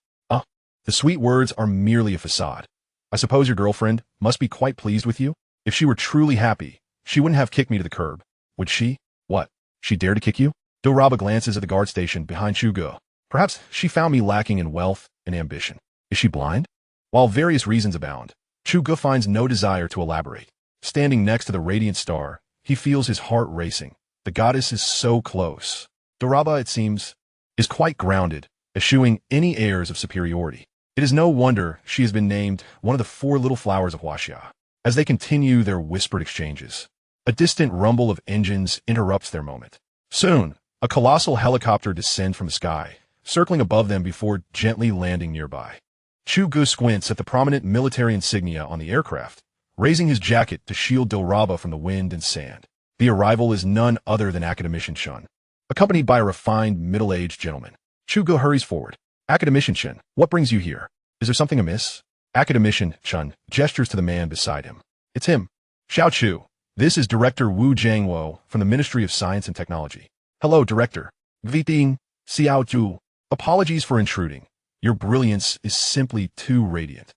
The sweet words are merely a facade. I suppose your girlfriend must be quite pleased with you? If she were truly happy, she wouldn't have kicked me to the curb, would she? What? She dared to kick you? Dilraba glances at the guard station behind Chu Ge. Perhaps she found me lacking in wealth and ambition. Is she blind? While various reasons abound, Chu Ge finds no desire to elaborate. Standing next to the radiant star, he feels his heart racing. The goddess is so close. Dilraba, it seems, is quite grounded, eschewing any airs of superiority. It is no wonder she has been named one of the 4 little flowers of Huaxia. As they continue their whispered exchanges, a distant rumble of engines interrupts their moment. Soon, a colossal helicopter descends from the sky, circling above them before gently landing nearby. Chu Ge squints at the prominent military insignia on the aircraft, raising his jacket to shield Dilraba from the wind and sand. The arrival is none other than Academician Chun, accompanied by a refined, middle-aged gentleman. Chu Ge hurries forward. Academician Chun, what brings you here? Is there something amiss? Academician Chun gestures to the man beside him. It's him. Xiao Chu. This is Director Wu Jiangwo from the Ministry of Science and Technology. Hello, Director. Gviting, Xiao Chu. Apologies for intruding. Your brilliance is simply too radiant.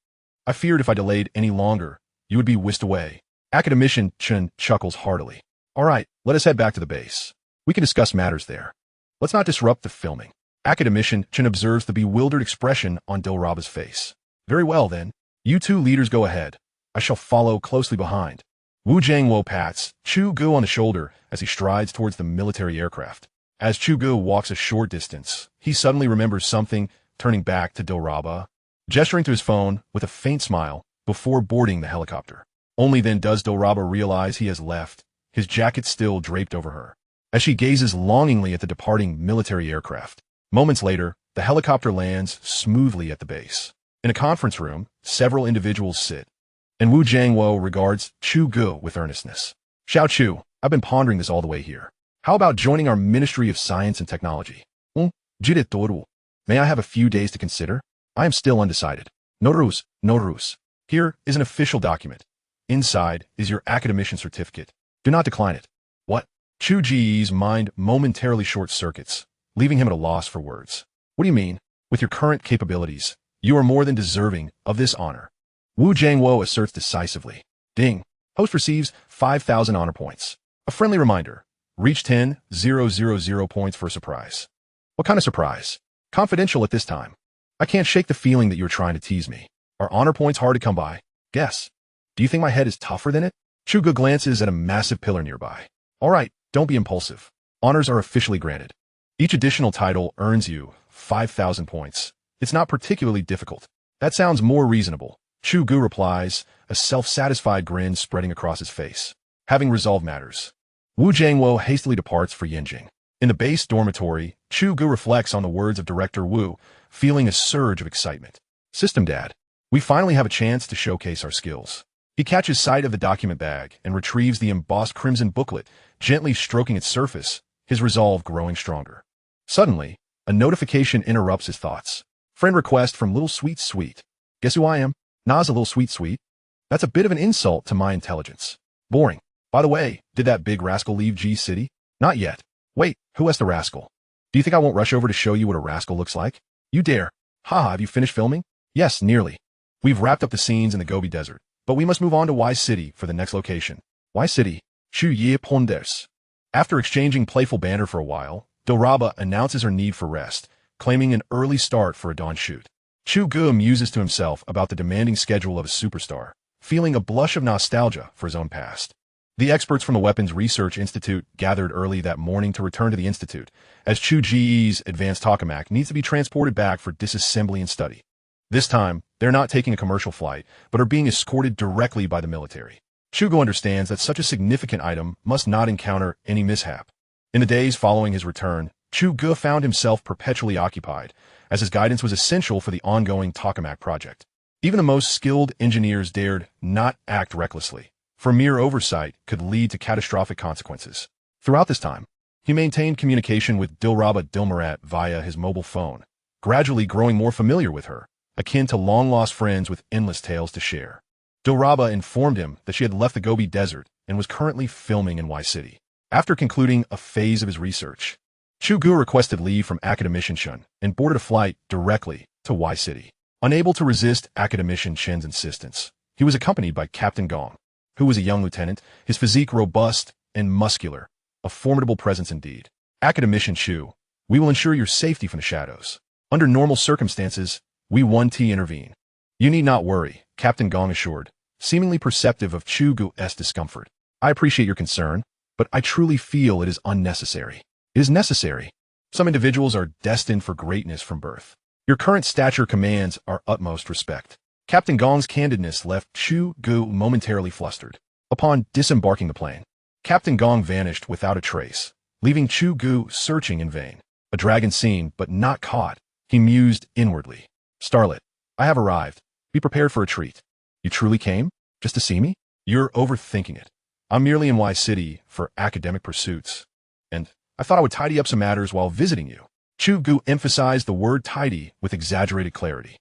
I feared if I delayed any longer, you would be whisked away. Academician Chun chuckles heartily. All right, let us head back to the base. We can discuss matters there. Let's not disrupt the filming. Academician Chun observes the bewildered expression on Dilraba's face. Very well, then. You 2 leaders go ahead. I shall follow closely behind. Wu Jiangwo pats Chu Ge on the shoulder as he strides towards the military aircraft. As Chu Ge walks a short distance, he suddenly remembers something, turning back to Dilraba, gesturing to his phone with a faint smile before boarding the helicopter. Only then does Dilraba realize he has left, his jacket still draped over her, as she gazes longingly at the departing military aircraft. Moments later, the helicopter lands smoothly at the base. In a conference room, several individuals sit, and Wu Jiangwo regards Chu Ge with earnestness. Xiao Chu, I've been pondering this all the way here. How about joining our Ministry of Science and Technology? May I have a few days to consider? I am still undecided. Norus. Here is an official document. Inside is your academician certificate. Do not decline it. What? Chu Ge's mind momentarily short-circuits, leaving him at a loss for words. What do you mean? With your current capabilities, you are more than deserving of this honor. Wu Jiangwo asserts decisively. Ding. Host receives 5,000 honor points. A friendly reminder. Reach 10,000 points for a surprise. What kind of surprise? Confidential at this time. I can't shake the feeling that you're trying to tease me. Are honor points hard to come by? Guess. Do you think my head is tougher than it? Chu Ge glances at a massive pillar nearby. All right, don't be impulsive. Honors are officially granted. Each additional title earns you 5,000 points. It's not particularly difficult. That sounds more reasonable. Chu Ge replies, a self-satisfied grin spreading across his face. Having resolved matters, Wu Jiangwo hastily departs for Yanjing. In the base dormitory, Chu Ge reflects on the words of Director Wu, feeling a surge of excitement. System Dad, we finally have a chance to showcase our skills. He catches sight of the document bag and retrieves the embossed crimson booklet, gently stroking its surface, his resolve growing stronger. Suddenly, a notification interrupts his thoughts. Friend request from Little Sweet Sweet. Guess who I am? Na's a Little Sweet Sweet. That's a bit of an insult to my intelligence. Boring. By the way, did that big rascal leave G City? Not yet. Wait, who has the rascal? Do you think I won't rush over to show you what a rascal looks like? You dare. Haha, have you finished filming? Yes, nearly. We've wrapped up the scenes in the Gobi Desert, but we must move on to Y City for the next location. Y City. Chu Ge Ponders. After exchanging playful banter for a while, Dilraba announces her need for rest, claiming an early start for a dawn shoot. Chu Ge muses to himself about the demanding schedule of a superstar, feeling a blush of nostalgia for his own past. The experts from the Weapons Research Institute gathered early that morning to return to the institute, as Chu Ge's advanced tokamak needs to be transported back for disassembly and study. This time, they're not taking a commercial flight, but are being escorted directly by the military. Chu Ge understands that such a significant item must not encounter any mishap. In the days following his return, Chu Ge found himself perpetually occupied, as his guidance was essential for the ongoing tokamak project. Even the most skilled engineers dared not act recklessly, for mere oversight could lead to catastrophic consequences. Throughout this time, he maintained communication with Dilraba Dilmarat via his mobile phone, gradually growing more familiar with her, akin to long-lost friends with endless tales to share. Dilraba informed him that she had left the Gobi Desert and was currently filming in Y City. After concluding a phase of his research, Chu Ge requested leave from Academician and boarded a flight directly to Y City. Unable to resist Academician Chen's insistence, he was accompanied by Captain Gong, who was a young lieutenant, his physique robust and muscular, a formidable presence indeed. Academician Chu, we will ensure your safety from the shadows. Under normal circumstances, we 1T intervene. You need not worry, Captain Gong assured, seemingly perceptive of Chu Ge's discomfort. I appreciate your concern, but I truly feel it is unnecessary. It is necessary. Some individuals are destined for greatness from birth. Your current stature commands our utmost respect. Captain Gong's candidness left Chu Ge momentarily flustered. Upon disembarking the plane, Captain Gong vanished without a trace, leaving Chu Ge searching in vain. A dragon seen, but not caught, he mused inwardly. Starlet, I have arrived. Be prepared for a treat. You truly came? Just to see me? You're overthinking it. I'm merely in Y City for academic pursuits. And I thought I would tidy up some matters while visiting you. Chu Ge emphasized the word tidy with exaggerated clarity.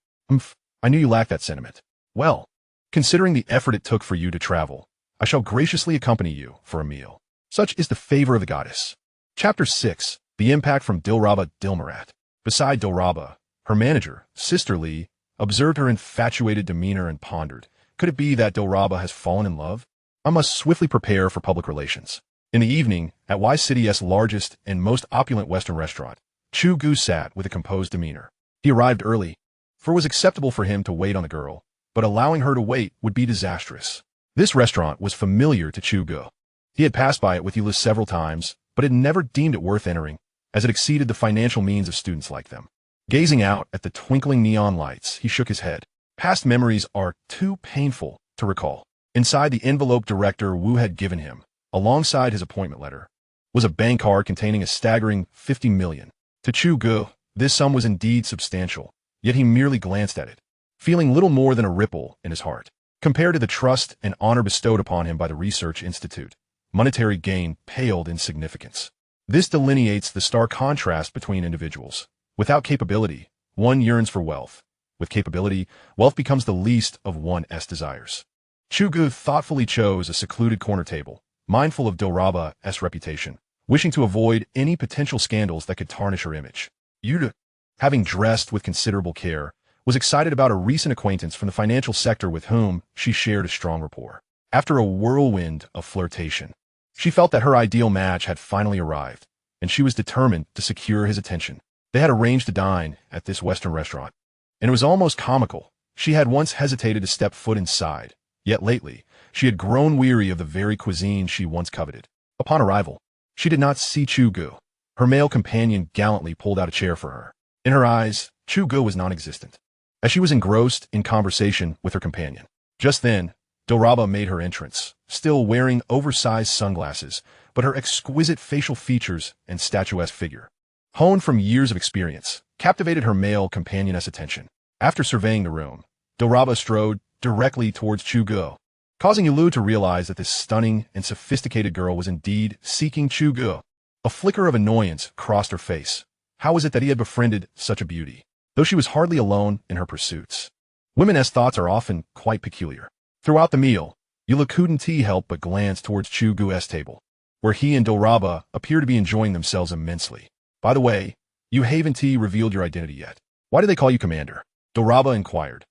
I knew you lacked that sentiment. Well, considering the effort it took for you to travel, I shall graciously accompany you for a meal. Such is the favor of the goddess. Chapter 6. The Impact from Dilraba Dilmarat. Beside Dilraba, her manager, Sister Lee, observed her infatuated demeanor and pondered. Could it be that Dilraba has fallen in love? I must swiftly prepare for public relations. In the evening, at Y City's largest and most opulent Western restaurant, Chu Ge sat with a composed demeanor. He arrived early, for it was acceptable for him to wait on the girl, but allowing her to wait would be disastrous. This restaurant was familiar to Chu Ge. He had passed by it with Eula several times, but had never deemed it worth entering, as it exceeded the financial means of students like them. Gazing out at the twinkling neon lights, he shook his head. Past memories are too painful to recall. Inside the envelope Director Wu had given him, alongside his appointment letter, was a bank card containing a staggering 50 million. To Chu Ge, this sum was indeed substantial, yet he merely glanced at it, feeling little more than a ripple in his heart. Compared to the trust and honor bestowed upon him by the Research Institute, monetary gain paled in significance. This delineates the stark contrast between individuals. Without capability, one yearns for wealth. With capability, wealth becomes the least of one's desires. Chu Ge thoughtfully chose a secluded corner table, mindful of Dilraba's reputation, wishing to avoid any potential scandals that could tarnish her image. Yude, having dressed with considerable care, was excited about a recent acquaintance from the financial sector with whom she shared a strong rapport. After a whirlwind of flirtation, she felt that her ideal match had finally arrived, and she was determined to secure his attention. They had arranged to dine at this Western restaurant, and it was almost comical. She had once hesitated to step foot inside, yet lately, she had grown weary of the very cuisine she once coveted. Upon arrival, she did not see Chu Ge. Her male companion gallantly pulled out a chair for her. In her eyes, Chu Ge was non-existent, as she was engrossed in conversation with her companion. Just then, Dilraba made her entrance, still wearing oversized sunglasses, but her exquisite facial features and statuesque figure, honed from years of experience, captivated her male companion's attention. After surveying the room, Dilraba strode directly towards Chu Ge, causing Yulu to realize that this stunning and sophisticated girl was indeed seeking Chu Ge. A flicker of annoyance crossed her face. How was it that he had befriended such a beauty, though she was hardly alone in her pursuits? Women's thoughts are often quite peculiar. Throughout the meal, Yulu couldn't help but glance towards Chu Ge's table, where he and Dilraba appeared to be enjoying themselves immensely. By the way, you haven't revealed your identity yet. Why do they call you Commander? Dilraba inquired,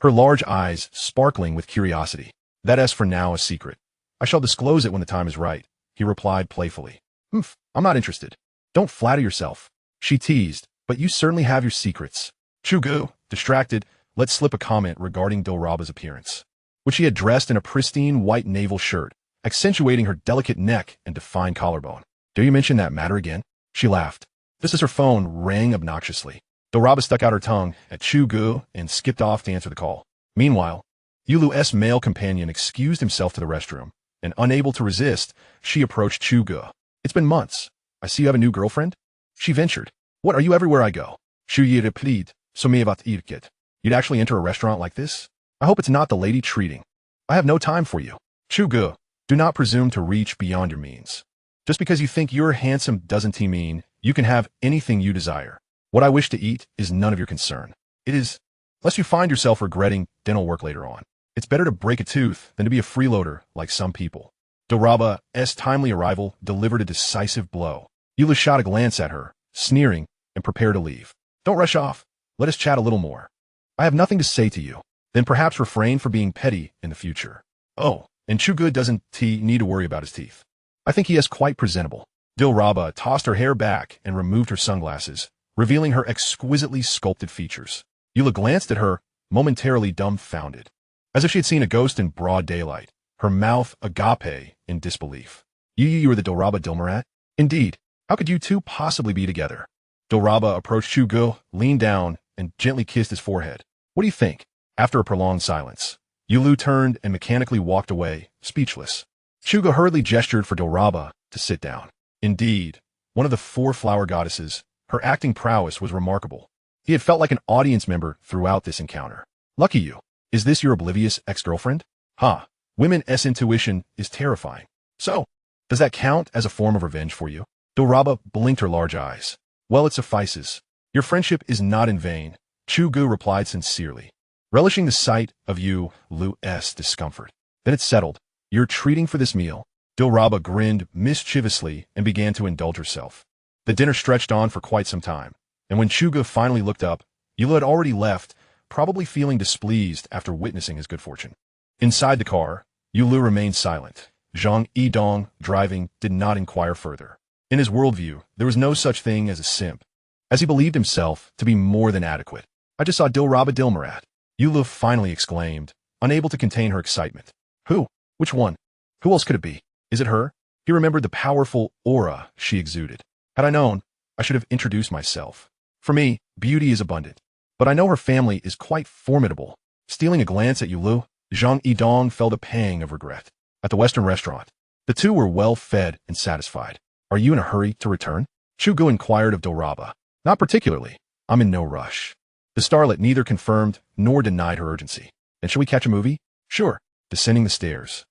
her large eyes sparkling with curiosity. That is for now a secret. I shall disclose it when the time is right, he replied playfully. I'm not interested. Don't flatter yourself, she teased, but you certainly have your secrets. Chu Ge, distracted, let slip a comment regarding Dilraba's appearance, which she had dressed in a pristine white naval shirt, accentuating her delicate neck and defined collarbone. Dare you mention that matter again? She laughed, just as her phone rang obnoxiously. Dilraba stuck out her tongue at Chu Ge and skipped off to answer the call. Meanwhile, Yulu's male companion excused himself to the restroom, and unable to resist, she approached Chu Ge. It's been months. I see you have a new girlfriend? She ventured. What, are you everywhere I go? Chu Ge replied, sommevat irket. You'd actually enter a restaurant like this? I hope it's not the lady treating. I have no time for you. Chu Ge, do not presume to reach beyond your means. Just because you think you're handsome doesn't mean you can have anything you desire. What I wish to eat is none of your concern. It is, lest you find yourself regretting dental work later on. It's better to break a tooth than to be a freeloader like some people. Dilraba's timely arrival delivered a decisive blow. Yulu shot a glance at her, sneering, and prepared to leave. Don't rush off. Let us chat a little more. I have nothing to say to you. Then perhaps refrain from being petty in the future. Oh, and Chu Ge doesn't need to worry about his teeth. I think he is quite presentable. Dilraba tossed her hair back and removed her sunglasses, revealing her exquisitely sculpted features. Yulu glanced at her, momentarily dumbfounded, as if she had seen a ghost in broad daylight, her mouth agape in disbelief. You are the Dilraba Dilmarat? Indeed. How could you two possibly be together? Dilraba approached Chu Ge, leaned down, and gently kissed his forehead. What do you think? After a prolonged silence, Yulu turned and mechanically walked away, speechless. Chu Ge hurriedly gestured for Dilraba to sit down. Indeed, one of the 4 flower goddesses, her acting prowess was remarkable. He had felt like an audience member throughout this encounter. Lucky you. Is this your oblivious ex-girlfriend? Ha! Women's intuition is terrifying. So, does that count as a form of revenge for you? Dilraba blinked her large eyes. Well, it suffices. Your friendship is not in vain, Chu Ge replied sincerely, relishing the sight of Yulu's discomfort. Then it's settled. You're treating for this meal. Dilraba grinned mischievously and began to indulge herself. The dinner stretched on for quite some time, and when Chu Ge finally looked up, Yulu had already left, probably feeling displeased after witnessing his good fortune. Inside the car, Yulu remained silent. Zhang Yidong, driving, did not inquire further. In his worldview, there was no such thing as a simp, as he believed himself to be more than adequate. I just saw Dilraba Dilmarat, Yulu finally exclaimed, unable to contain her excitement. Who? Which one? Who else could it be? Is it her? He remembered the powerful aura she exuded. Had I known, I should have introduced myself. For me, beauty is abundant, but I know her family is quite formidable. Stealing a glance at Yulu, Zhang Yidong felt a pang of regret. At the Western restaurant, the two were well fed and satisfied. Are you in a hurry to return? Chu Ge inquired of Dilraba. Not particularly. I'm in no rush. The starlet neither confirmed nor denied her urgency. Then shall we catch a movie? Sure. Descending the stairs,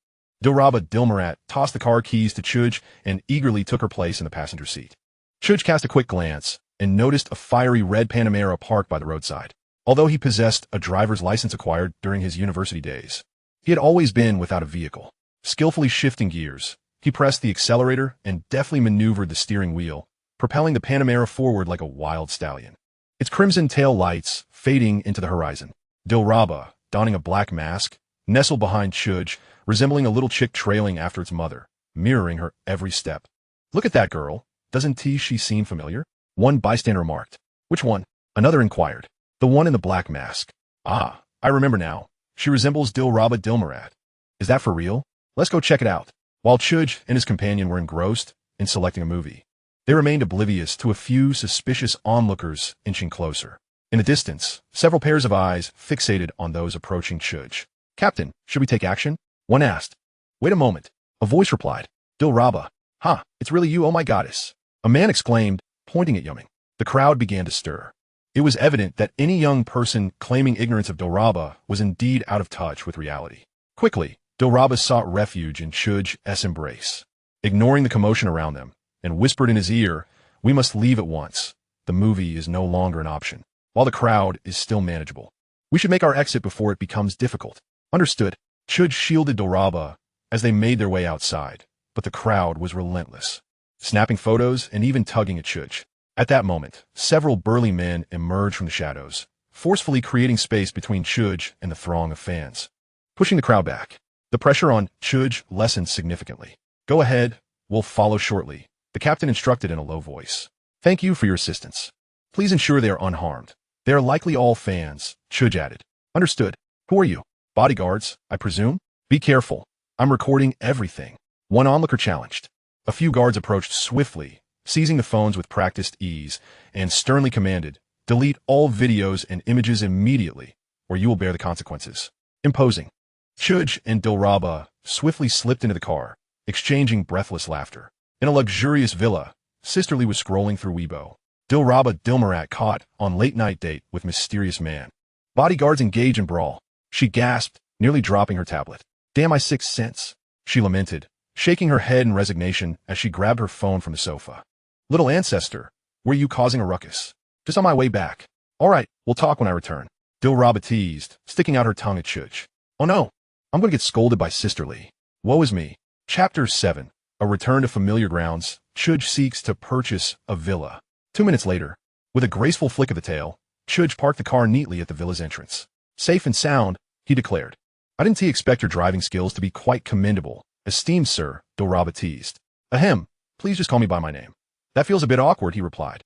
Dilraba Dilmarat tossed the car keys to Chu Ge and eagerly took her place in the passenger seat. Chu Ge cast a quick glance and noticed a fiery red Panamera parked by the roadside. Although he possessed a driver's license acquired during his university days, he had always been without a vehicle. Skillfully shifting gears, he pressed the accelerator and deftly maneuvered the steering wheel, propelling the Panamera forward like a wild stallion. Its crimson tail lights fading into the horizon. Dilraba, donning a black mask, nestled behind Chu Ge, resembling a little chick trailing after its mother, mirroring her every step. Look at that girl. Doesn't she seem familiar? One bystander remarked. Which one? Another inquired. The one in the black mask. Ah, I remember now. She resembles Dilraba Dilmarat. Is that for real? Let's go check it out. While Chu Ge and his companion were engrossed in selecting a movie, they remained oblivious to a few suspicious onlookers inching closer. In the distance, several pairs of eyes fixated on those approaching Chu Ge. Captain, should we take action? One asked. Wait a moment. A voice replied. Dilraba. Ha, it's really you, oh my goddess. A man exclaimed, pointing at Yuming. The crowd began to stir. It was evident that any young person claiming ignorance of Dilraba was indeed out of touch with reality. Quickly, Dilraba sought refuge in Chu Ge's embrace, ignoring the commotion around them, and whispered in his ear, we must leave at once. The movie is no longer an option, while the crowd is still manageable. We should make our exit before it becomes difficult. Understood. Chu Ge shielded Dilraba as they made their way outside, but the crowd was relentless, snapping photos and even tugging at Chu Ge. At that moment, several burly men emerged from the shadows, forcefully creating space between Chu Ge and the throng of fans. Pushing the crowd back, the pressure on Chu Ge lessened significantly. Go ahead, we'll follow shortly, the captain instructed in a low voice. Thank you for your assistance. Please ensure they are unharmed. They are likely all fans, Chu Ge added. Understood. Who are you? Bodyguards, I presume? Be careful. I'm recording everything. One onlooker challenged. A few guards approached swiftly, seizing the phones with practiced ease, and sternly commanded, Delete all videos and images immediately, or you will bear the consequences. Imposing. Chu Ge and Dilraba swiftly slipped into the car, exchanging breathless laughter. In a luxurious villa, Sisterly was scrolling through Weibo. Dilraba Dilmarat caught on late-night date with mysterious man. Bodyguards engage in brawl. She gasped, nearly dropping her tablet. Damn my 6th sense, she lamented, shaking her head in resignation as she grabbed her phone from the sofa. Little ancestor, were you causing a ruckus? Just on my way back. All right, we'll talk when I return. Dilraba teased, sticking out her tongue at Chu Ge. Oh no, I'm going to get scolded by Sisterly. Woe is me. Chapter 7. A return to familiar grounds. Chu Ge seeks to purchase a villa. 2 minutes later, with a graceful flick of the tail, Chu Ge parked the car neatly at the villa's entrance. Safe and sound, he declared. I didn't expect your driving skills to be quite commendable. Esteemed sir, Dilraba teased. Ahem, please just call me by my name. That feels a bit awkward, he replied.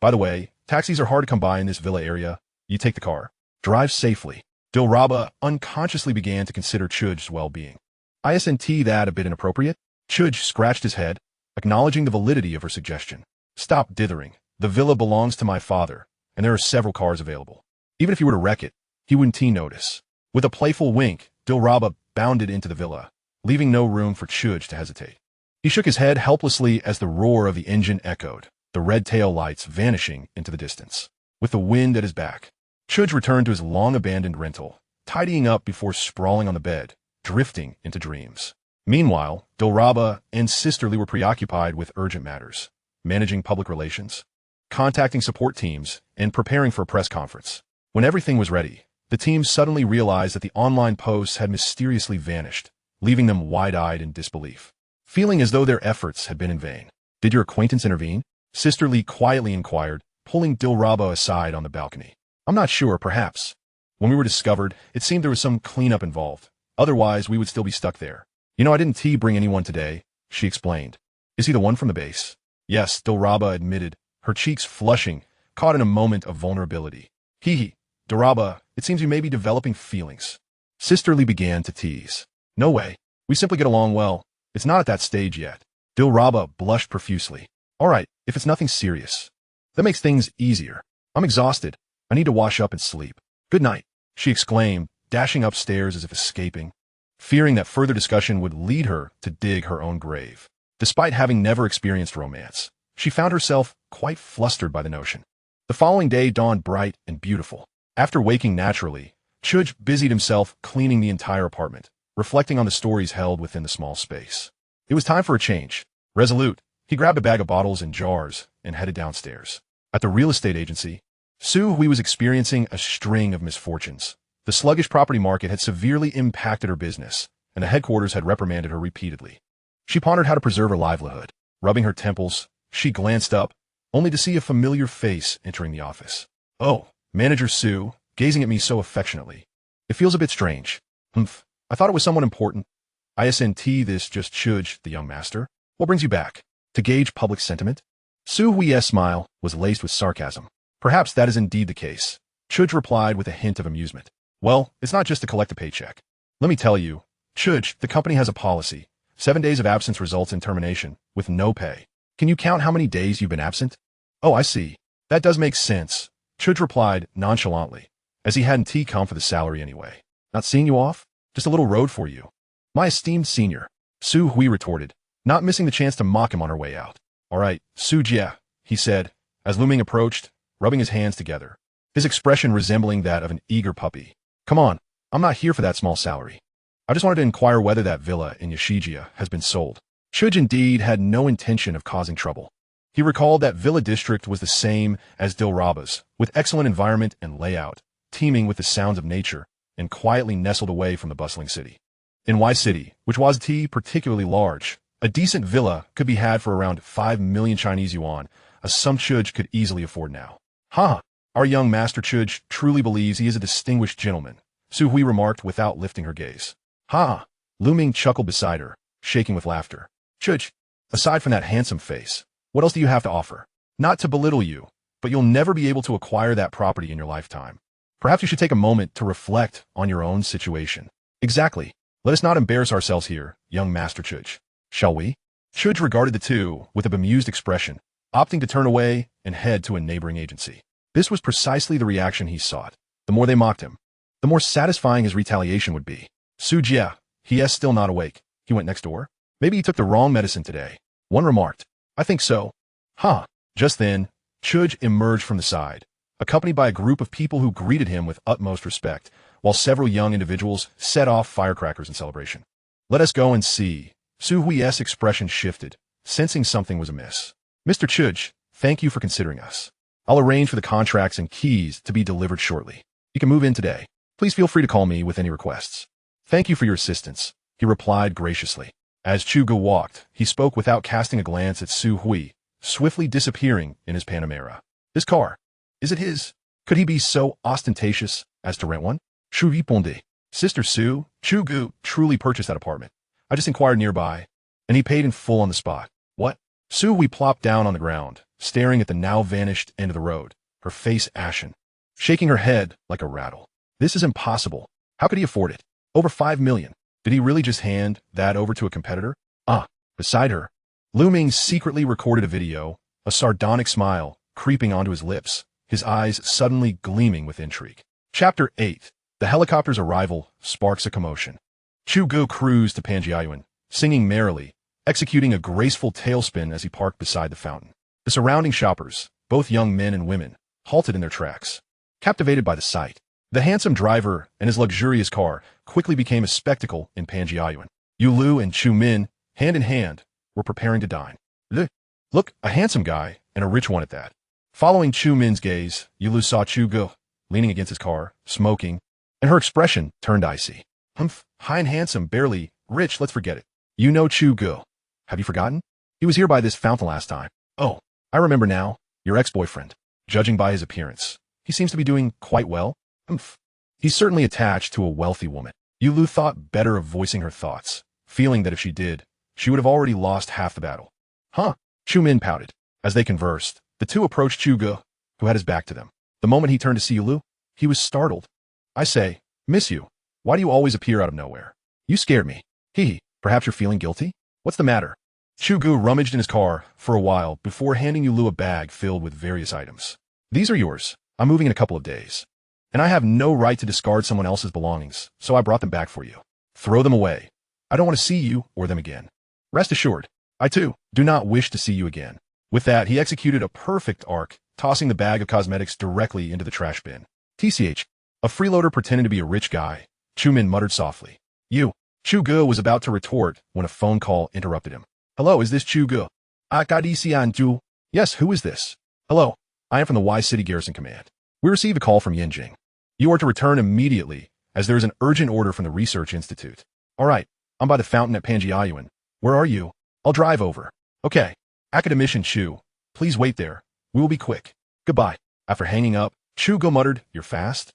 By the way, taxis are hard to come by in this villa area. You take the car. Drive safely. Dilraba unconsciously began to consider Chu Ge's well-being. Isn't that a bit inappropriate? Chu Ge scratched his head, acknowledging the validity of her suggestion. Stop dithering. The villa belongs to my father, and there are several cars available. Even if you were to wreck it, he wouldn't notice. With a playful wink, Dilraba bounded into the villa, leaving no room for Chu Ge to hesitate. He shook his head helplessly as the roar of the engine echoed, the red tail lights vanishing into the distance. With the wind at his back, Chu Ge returned to his long-abandoned rental, tidying up before sprawling on the bed, drifting into dreams. Meanwhile, Dilraba and Sisterly were preoccupied with urgent matters, managing public relations, contacting support teams, and preparing for a press conference. When everything was ready, the team suddenly realized that the online posts had mysteriously vanished, leaving them wide-eyed in disbelief, feeling as though their efforts had been in vain. Did your acquaintance intervene? Sisterly quietly inquired, pulling Dilraba aside on the balcony. I'm not sure, perhaps. When we were discovered, it seemed there was some cleanup involved. Otherwise, we would still be stuck there. I didn't bring anyone today, she explained. Is he the one from the base? Yes, Dilraba admitted, her cheeks flushing, caught in a moment of vulnerability. Dilraba, it seems you may be developing feelings. Sisterly began to tease. No way. We simply get along well. It's not at that stage yet. Dilraba blushed profusely. All right, if it's nothing serious. That makes things easier. I'm exhausted. I need to wash up and sleep. Good night, she exclaimed, dashing upstairs as if escaping, fearing that further discussion would lead her to dig her own grave. Despite having never experienced romance, she found herself quite flustered by the notion. The following day dawned bright and beautiful. After waking naturally, Chu Ge busied himself cleaning the entire apartment, reflecting on the stories held within the small space. It was time for a change. Resolute, he grabbed a bag of bottles and jars and headed downstairs. At the real estate agency, Su Hui was experiencing a string of misfortunes. The sluggish property market had severely impacted her business, and the headquarters had reprimanded her repeatedly. She pondered how to preserve her livelihood. Rubbing her temples, she glanced up, only to see a familiar face entering the office. Oh, Manager Su, gazing at me so affectionately. It feels a bit strange. I thought it was someone important. Isn't this just Chu Ge, the young master? What brings you back? To gauge public sentiment? Su Hui's smile was laced with sarcasm. Perhaps that is indeed the case. Chu Ge replied with a hint of amusement. Well, it's not just to collect a paycheck. Let me tell you, Chu Ge, the company has a policy. 7 days of absence results in termination, with no pay. Can you count how many days you've been absent? Oh, I see. That does make sense, Chu Ge replied nonchalantly, as he hadn't come for the salary anyway. Not seeing you off? Just a little road for you. My esteemed senior, Su Hui retorted, not missing the chance to mock him on her way out. All right, Chu Ge, he said, as Lu Ming approached, rubbing his hands together, his expression resembling that of an eager puppy. Come on, I'm not here for that small salary. I just wanted to inquire whether that villa in Huaxia has been sold. Chu Ge indeed had no intention of causing trouble. He recalled that villa district was the same as Dilraba's, with excellent environment and layout, teeming with the sounds of nature, and quietly nestled away from the bustling city. In Y City, which was particularly large, a decent villa could be had for around 5 million Chinese yuan, a sum Chu Ge could easily afford now. Our young master Chu Ge truly believes he is a distinguished gentleman, Su Hui remarked without lifting her gaze. Lu Ming chuckled beside her, shaking with laughter. Chu Ge, aside from that handsome face, what else do you have to offer? Not to belittle you, but you'll never be able to acquire that property in your lifetime. Perhaps you should take a moment to reflect on your own situation. Exactly. Let us not embarrass ourselves here, young Master Chu Ge. Shall we? Chu Ge regarded the two with a bemused expression, opting to turn away and head to a neighboring agency. This was precisely the reaction he sought. The more they mocked him, the more satisfying his retaliation would be. Chu Ge, he is still not awake. He went next door. Maybe he took the wrong medicine today. One remarked. I think so. Huh. Just then, Chu Ge emerged from the side, accompanied by a group of people who greeted him with utmost respect, while several young individuals set off firecrackers in celebration. Let us go and see. Su Hui's expression shifted, sensing something was amiss. Mr. Chu Ge, thank you for considering us. I'll arrange for the contracts and keys to be delivered shortly. You can move in today. Please feel free to call me with any requests. Thank you for your assistance, he replied graciously. As Chu Ge walked, he spoke without casting a glance at Su Hui, swiftly disappearing in his Panamera. This car, is it his? Could he be so ostentatious as to rent one? Chu répondit. Sister Su, Chu Ge truly purchased that apartment. I just inquired nearby, and he paid in full on the spot. What? Su Hui plopped down on the ground, staring at the now vanished end of the road, her face ashen, shaking her head like a rattle. This is impossible. How could he afford it? Over 5 million. Did he really just hand that over to a competitor? Beside her, Luming secretly recorded a video, a sardonic smile creeping onto his lips, his eyes suddenly gleaming with intrigue. Chapter 8. The helicopter's arrival sparks a commotion. Chu Ge cruised to Panjiayuan, singing merrily, executing a graceful tailspin as he parked beside the fountain. The surrounding shoppers, both young men and women, halted in their tracks, captivated by the sight. The handsome driver and his luxurious car quickly became a spectacle in Panjiayuan. Yu Lu and Chu Min, hand in hand, were preparing to dine. Look, a handsome guy, and a rich one at that. Following Chu Min's gaze, Yu Lu saw Chu Ge, leaning against his car, smoking, and her expression turned icy. Humph, high and handsome, barely rich, let's forget it. You know Chu Ge. Have you forgotten? He was here by this fountain last time. Oh, I remember now, your ex-boyfriend. Judging by his appearance, he seems to be doing quite well. Humph. He's certainly attached to a wealthy woman. Yu Lu thought better of voicing her thoughts, feeling that if she did, she would have already lost half the battle. Huh? Chu Min pouted. As they conversed, the two approached Chu Ge, who had his back to them. The moment he turned to see Yu Lu, he was startled. I say, miss you. Why do you always appear out of nowhere? You scared me. Hee, perhaps you're feeling guilty? What's the matter? Chu Ge rummaged in his car for a while before handing Yu Lu a bag filled with various items. These are yours. I'm moving in a couple of days. And I have no right to discard someone else's belongings, so I brought them back for you. Throw them away. I don't want to see you or them again. Rest assured, I too do not wish to see you again. With that, he executed a perfect arc, tossing the bag of cosmetics directly into the trash bin. TCH, a freeloader pretending to be a rich guy, Chu Min muttered softly. You. Chu Ge was about to retort when a phone call interrupted him. Hello, is this Chu Ge? Academician Ju. Yes, who is this? Hello, I am from the Y City Garrison Command. We received a call from Yinjing. You are to return immediately, as there is an urgent order from the Research Institute. All right, I'm by the fountain at Panjiayuan. Where are you? I'll drive over. Okay. Academician Chu, please wait there. We will be quick. Goodbye. After hanging up, Chu Ge muttered, You're fast?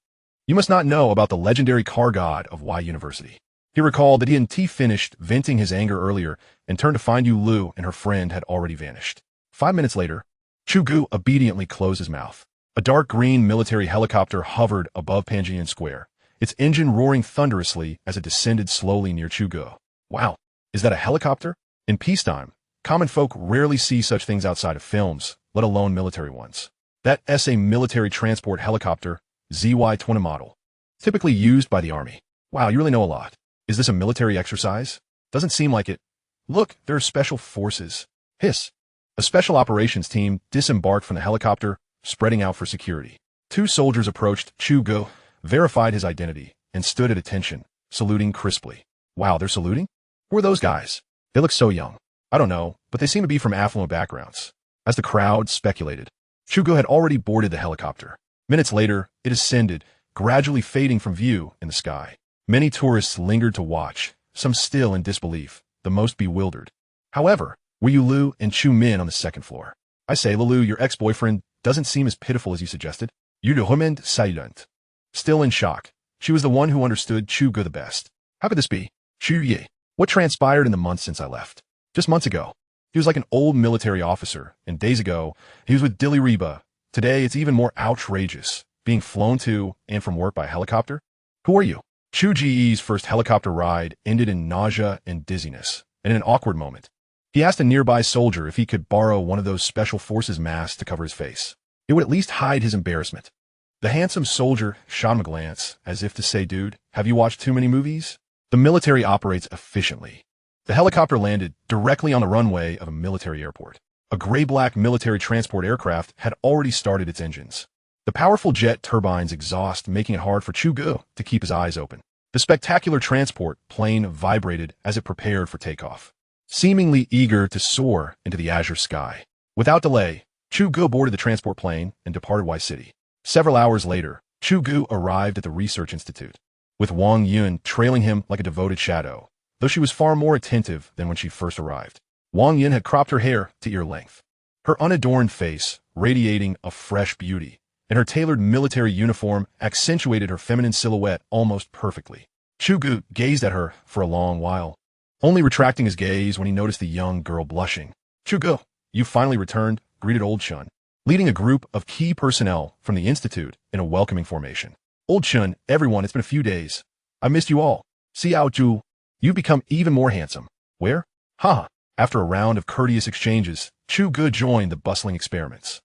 You must not know about the legendary car god of Y University. He recalled that he hadn't finished venting his anger earlier and turned to find Yu Lu and her friend had already vanished. 5 minutes later, Chu Ge obediently closed his mouth. A dark green military helicopter hovered above Panjian Square, its engine roaring thunderously as it descended slowly near Chu Ge. Wow, is that a helicopter? In peacetime, common folk rarely see such things outside of films, let alone military ones. That's a military transport helicopter, ZY-20 model, typically used by the Army. Wow, you really know a lot. Is this a military exercise? Doesn't seem like it. Look, there are special forces. Hiss. A special operations team disembarked from the helicopter, spreading out for security. 2 soldiers approached Chu Ge, verified his identity, and stood at attention, saluting crisply. Wow, they're saluting? Who are those guys? They look so young. I don't know, but they seem to be from affluent backgrounds. As the crowd speculated, Chu Ge had already boarded the helicopter. Minutes later, it ascended, gradually fading from view in the sky. Many tourists lingered to watch, some still in disbelief, the most bewildered. However, were Yu Lu and Chu Min on the second floor. I say, Lu, your ex-boyfriend doesn't seem as pitiful as you suggested. You remained silent. Still in shock, she was the one who understood Chu Ge the best. How could this be? Chu Ge. What transpired in the months since I left? Just months ago. He was like an old military officer, and days ago, he was with Dilraba. Today, it's even more outrageous, being flown to and from work by a helicopter. Who are you? Chu Ge's first helicopter ride ended in nausea and dizziness, and in an awkward moment, he asked a nearby soldier if he could borrow one of those special forces masks to cover his face. it would at least hide his embarrassment. The handsome soldier shot him a glance, as if to say, dude, have you watched too many movies? The military operates efficiently. The helicopter landed directly on the runway of a military airport. A gray-black military transport aircraft had already started its engines. The powerful jet turbines exhaust, making it hard for Chu Ge to keep his eyes open. The spectacular transport plane vibrated as it prepared for takeoff, seemingly eager to soar into the azure sky. Without delay, Chu Ge boarded the transport plane and departed Y City. Several hours later, Chu Ge arrived at the research institute, with Wang Yun trailing him like a devoted shadow, though she was far more attentive than when she first arrived. Wang Yun had cropped her hair to ear length, her unadorned face radiating a fresh beauty, and her tailored military uniform accentuated her feminine silhouette almost perfectly. Chu Ge gazed at her for a long while, only retracting his gaze when he noticed the young girl blushing. Chu Ge, you finally returned, greeted Old Chun, leading a group of key personnel from the institute in a welcoming formation. Old Chun, everyone, it's been a few days. I missed you all. Xiao Zhu, you've become even more handsome. Where? Ha! After a round of courteous exchanges, Chu Ge joined the bustling experiments.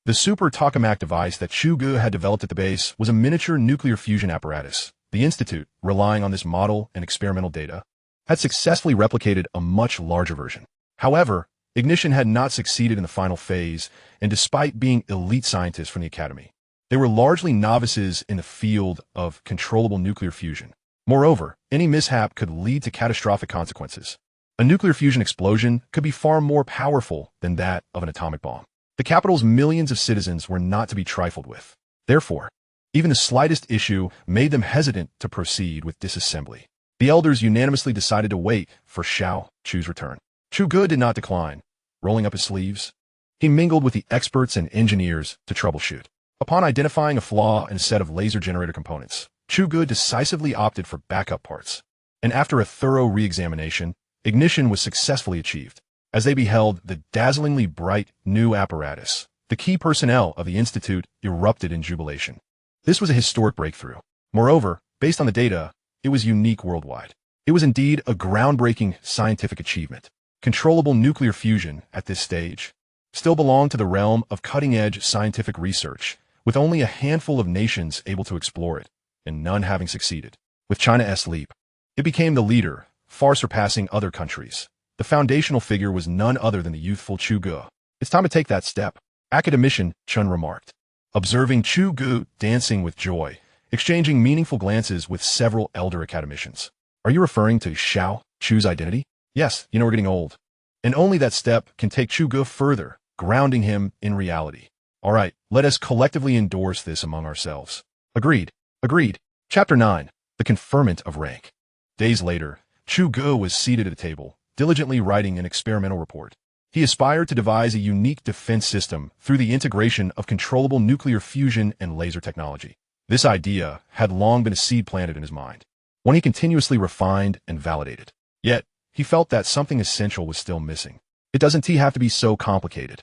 The super tokamak device that Chu Ge had developed at the base was a miniature nuclear fusion apparatus. The institute, relying on this model and experimental data, had successfully replicated a much larger version. However, Ignition had not succeeded in the final phase, and despite being elite scientists from the Academy, they were largely novices in the field of controllable nuclear fusion. Moreover, any mishap could lead to catastrophic consequences. A nuclear fusion explosion could be far more powerful than that of an atomic bomb. The capital's millions of citizens were not to be trifled with. Therefore, even the slightest issue made them hesitant to proceed with disassembly. The elders unanimously decided to wait for Xiao Chu's return. Chu Ge did not decline. Rolling up his sleeves, he mingled with the experts and engineers to troubleshoot. Upon identifying a flaw in a set of laser generator components, Chu Ge decisively opted for backup parts. And after a thorough re-examination, ignition was successfully achieved. As they beheld the dazzlingly bright new apparatus, the key personnel of the institute erupted in jubilation. This was a historic breakthrough. Moreover, based on the data, it was unique worldwide. It was indeed a groundbreaking scientific achievement. Controllable nuclear fusion, at this stage, still belonged to the realm of cutting-edge scientific research, with only a handful of nations able to explore it, and none having succeeded. With China's leap, it became the leader, far surpassing other countries. The foundational figure was none other than the youthful Chu Ge. It's time to take that step, Academician Chun remarked, observing Chu Ge dancing with joy, exchanging meaningful glances with several elder academicians. Are you referring to Xiao Chu's identity? Yes, we're getting old. And only that step can take Chu Ge further, grounding him in reality. All right, let us collectively endorse this among ourselves. Agreed. Agreed. Chapter 9. The Conferment of Rank. Days later, Chu Ge was seated at a table, diligently writing an experimental report. He aspired to devise a unique defense system through the integration of controllable nuclear fusion and laser technology. This idea had long been a seed planted in his mind, one he continuously refined and validated. Yet, he felt that something essential was still missing. It doesn't have to be so complicated.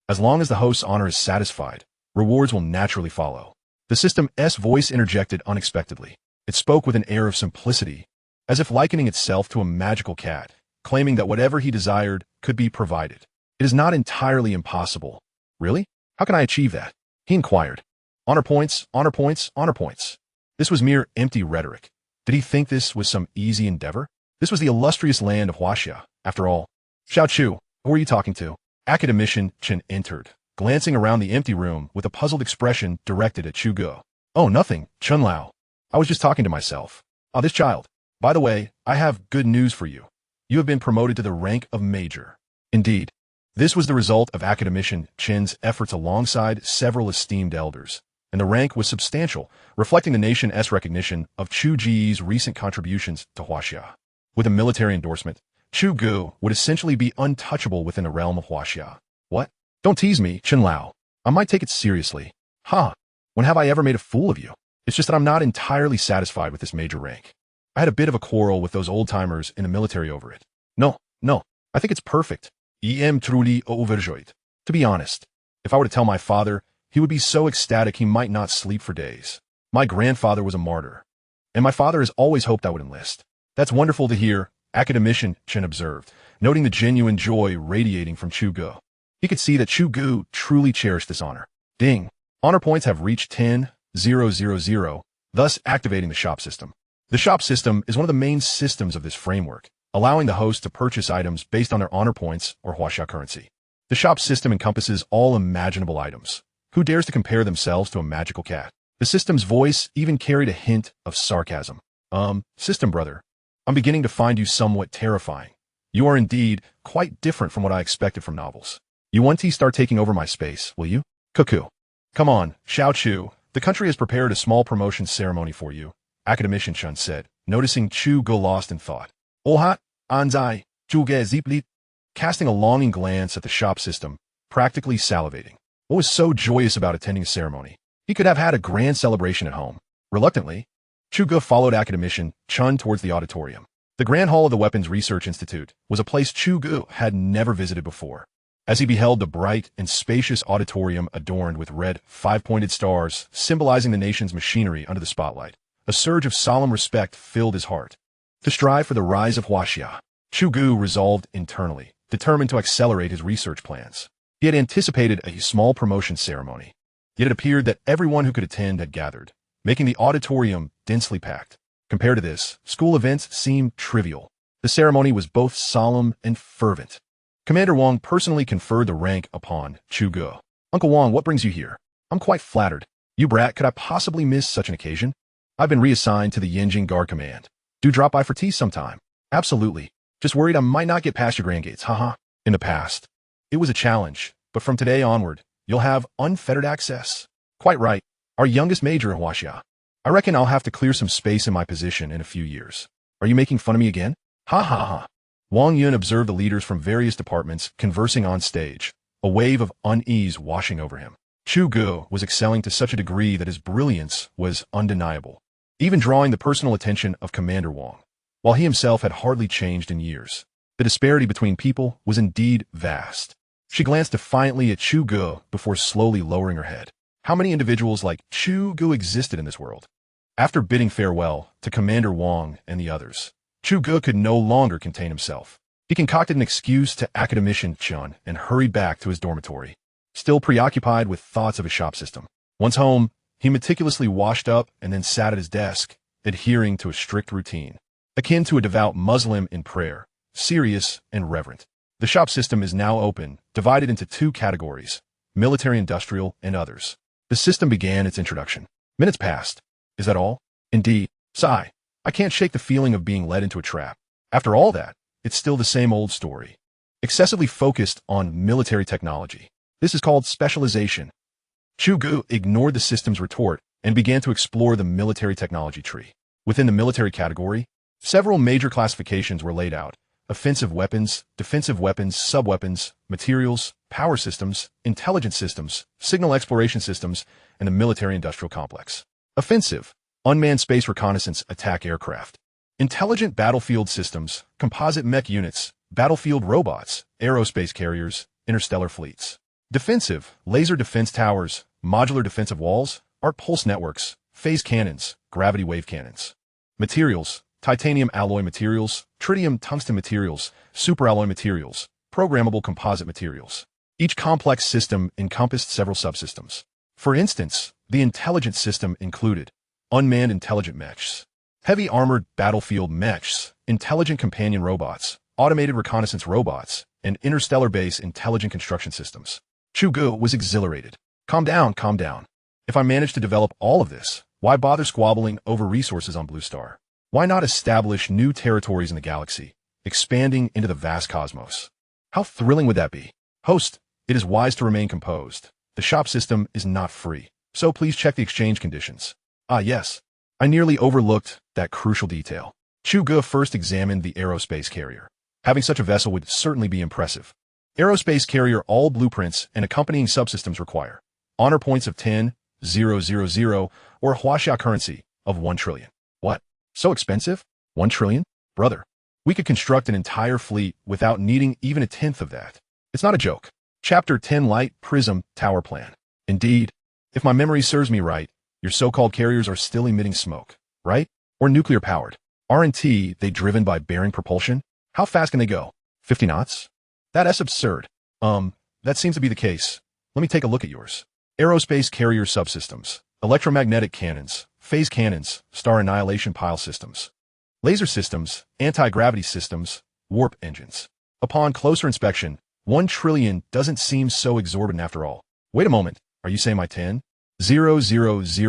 As long as the host's honor is satisfied, rewards will naturally follow. The system's voice interjected unexpectedly. It spoke with an air of simplicity, as if likening itself to a magical cat, claiming that whatever he desired could be provided. It is not entirely impossible. Really? How can I achieve that? He inquired. Honor points, honor points, honor points. This was mere empty rhetoric. Did he think this was some easy endeavor? This was the illustrious land of Huaxia, after all. Xiao Chu, who are you talking to? Academician Chen entered, glancing around the empty room with a puzzled expression directed at Chu Ge. Oh, nothing, Chun Lao. I was just talking to myself. Oh, this child. By the way, I have good news for you. You have been promoted to the rank of Major. Indeed, this was the result of Academician Chen's efforts alongside several esteemed elders, and the rank was substantial, reflecting the nation's recognition of Chu Ge's recent contributions to Huaxia. With a military endorsement, Chu Ge would essentially be untouchable within the realm of Huaxia. What? Don't tease me, Chen Lao. I might take it seriously. Ha! When have I ever made a fool of you? It's just that I'm not entirely satisfied with this major rank. I had a bit of a quarrel with those old-timers in the military over it. No, I think it's perfect. I am truly overjoyed. To be honest, if I were to tell my father, he would be so ecstatic he might not sleep for days. My grandfather was a martyr, and my father has always hoped I would enlist. That's wonderful to hear, Academician Chen observed, noting the genuine joy radiating from Chu Ge. He could see that Chu Ge truly cherished this honor. Ding. Honor points have reached 10,000, thus activating the shop system. The shop system is one of the main systems of this framework, allowing the host to purchase items based on their honor points or Huaxia currency. The shop system encompasses all imaginable items. Who dares to compare themselves to a magical cat? The system's voice even carried a hint of sarcasm. System brother, I'm beginning to find you somewhat terrifying. You are indeed quite different from what I expected from novels. You want to start taking over my space, will you? Cuckoo. Come on, Xiao Chu. The country has prepared a small promotion ceremony for you, Academician said, noticing Chu go lost in thought. Ohat, anzai, Chu Ge ziplit. Casting a longing glance at the shop system, practically salivating. What was so joyous about attending a ceremony? He could have had a grand celebration at home. Reluctantly, Chu Ge followed Academician Chun towards the auditorium. The Grand Hall of the Weapons Research Institute was a place Chu Ge had never visited before. As he beheld the bright and spacious auditorium adorned with red, five-pointed stars symbolizing the nation's machinery under the spotlight, a surge of solemn respect filled his heart. To strive for the rise of Huaxia, Chu Ge resolved internally, determined to accelerate his research plans. He had anticipated a small promotion ceremony, yet it appeared that everyone who could attend had gathered, making the auditorium densely packed. Compared to this, school events seemed trivial. The ceremony was both solemn and fervent. Commander Wang personally conferred the rank upon Chu Ge. Uncle Wang, what brings you here? I'm quite flattered. You brat, could I possibly miss such an occasion? I've been reassigned to the Yanjing Guard Command. Do drop by for tea sometime. Absolutely. Just worried I might not get past your grand gates, haha. In the past, it was a challenge, but from today onward, you'll have unfettered access. Quite right. Our youngest major in Huaxia. I reckon I'll have to clear some space in my position in a few years. Are you making fun of me again? Ha ha ha. Wang Yun observed the leaders from various departments conversing on stage, a wave of unease washing over him. Chu Ge was excelling to such a degree that his brilliance was undeniable, even drawing the personal attention of Commander Wang, while he himself had hardly changed in years. The disparity between people was indeed vast. She glanced defiantly at Chu Ge before slowly lowering her head. How many individuals like Chu Ge existed in this world? After bidding farewell to Commander Wang and the others, Chu Ge could no longer contain himself. He concocted an excuse to Academician Chun and hurried back to his dormitory, still preoccupied with thoughts of his shop system. Once home, he meticulously washed up and then sat at his desk, adhering to a strict routine, akin to a devout Muslim in prayer, serious and reverent. The shop system is now open, divided into two categories, military-industrial and others. The system began its introduction. Minutes passed. Is that all? Indeed. Sigh. I can't shake the feeling of being led into a trap. After all that, it's still the same old story. Excessively focused on military technology. This is called specialization. Chu Ge ignored the system's retort and began to explore the military technology tree. Within the military category, several major classifications were laid out. Offensive weapons, defensive weapons, sub-weapons, materials, power systems, intelligence systems, signal exploration systems, and the military-industrial complex. Offensive, unmanned space reconnaissance attack aircraft. Intelligent battlefield systems, composite mech units, battlefield robots, aerospace carriers, interstellar fleets. Defensive, laser defense towers, modular defensive walls, arc pulse networks, phase cannons, gravity wave cannons. Materials, titanium alloy materials, tritium tungsten materials, superalloy materials, programmable composite materials. Each complex system encompassed several subsystems. For instance, the intelligence system included unmanned intelligent mechs, heavy armored battlefield mechs, intelligent companion robots, automated reconnaissance robots, and interstellar base intelligent construction systems. Chu Ge was exhilarated. Calm down, calm down. If I manage to develop all of this, why bother squabbling over resources on Blue Star? Why not establish new territories in the galaxy, expanding into the vast cosmos? How thrilling would that be? Host, it is wise to remain composed. The shop system is not free, so please check the exchange conditions. Ah yes, I nearly overlooked that crucial detail. Chu Ge first examined the aerospace carrier. Having such a vessel would certainly be impressive. Aerospace carrier all blueprints and accompanying subsystems require honor points of 10,000 or Huaxia currency of 1 trillion. What? So expensive? 1 trillion? Brother, we could construct an entire fleet without needing even a tenth of that. It's not a joke. Chapter 10 Light Prism Tower Plan. Indeed, if my memory serves me right, your so-called carriers are still emitting smoke, right? Or nuclear-powered. Aren't they driven by bearing propulsion? How fast can they go? 50 knots? That's absurd. That seems to be the case. Let me take a look at yours. Aerospace carrier subsystems, electromagnetic cannons, phase cannons, star annihilation pile systems, laser systems, anti-gravity systems, warp engines. Upon closer inspection, 1 trillion doesn't seem so exorbitant after all. Wait a moment, are you saying my 10,000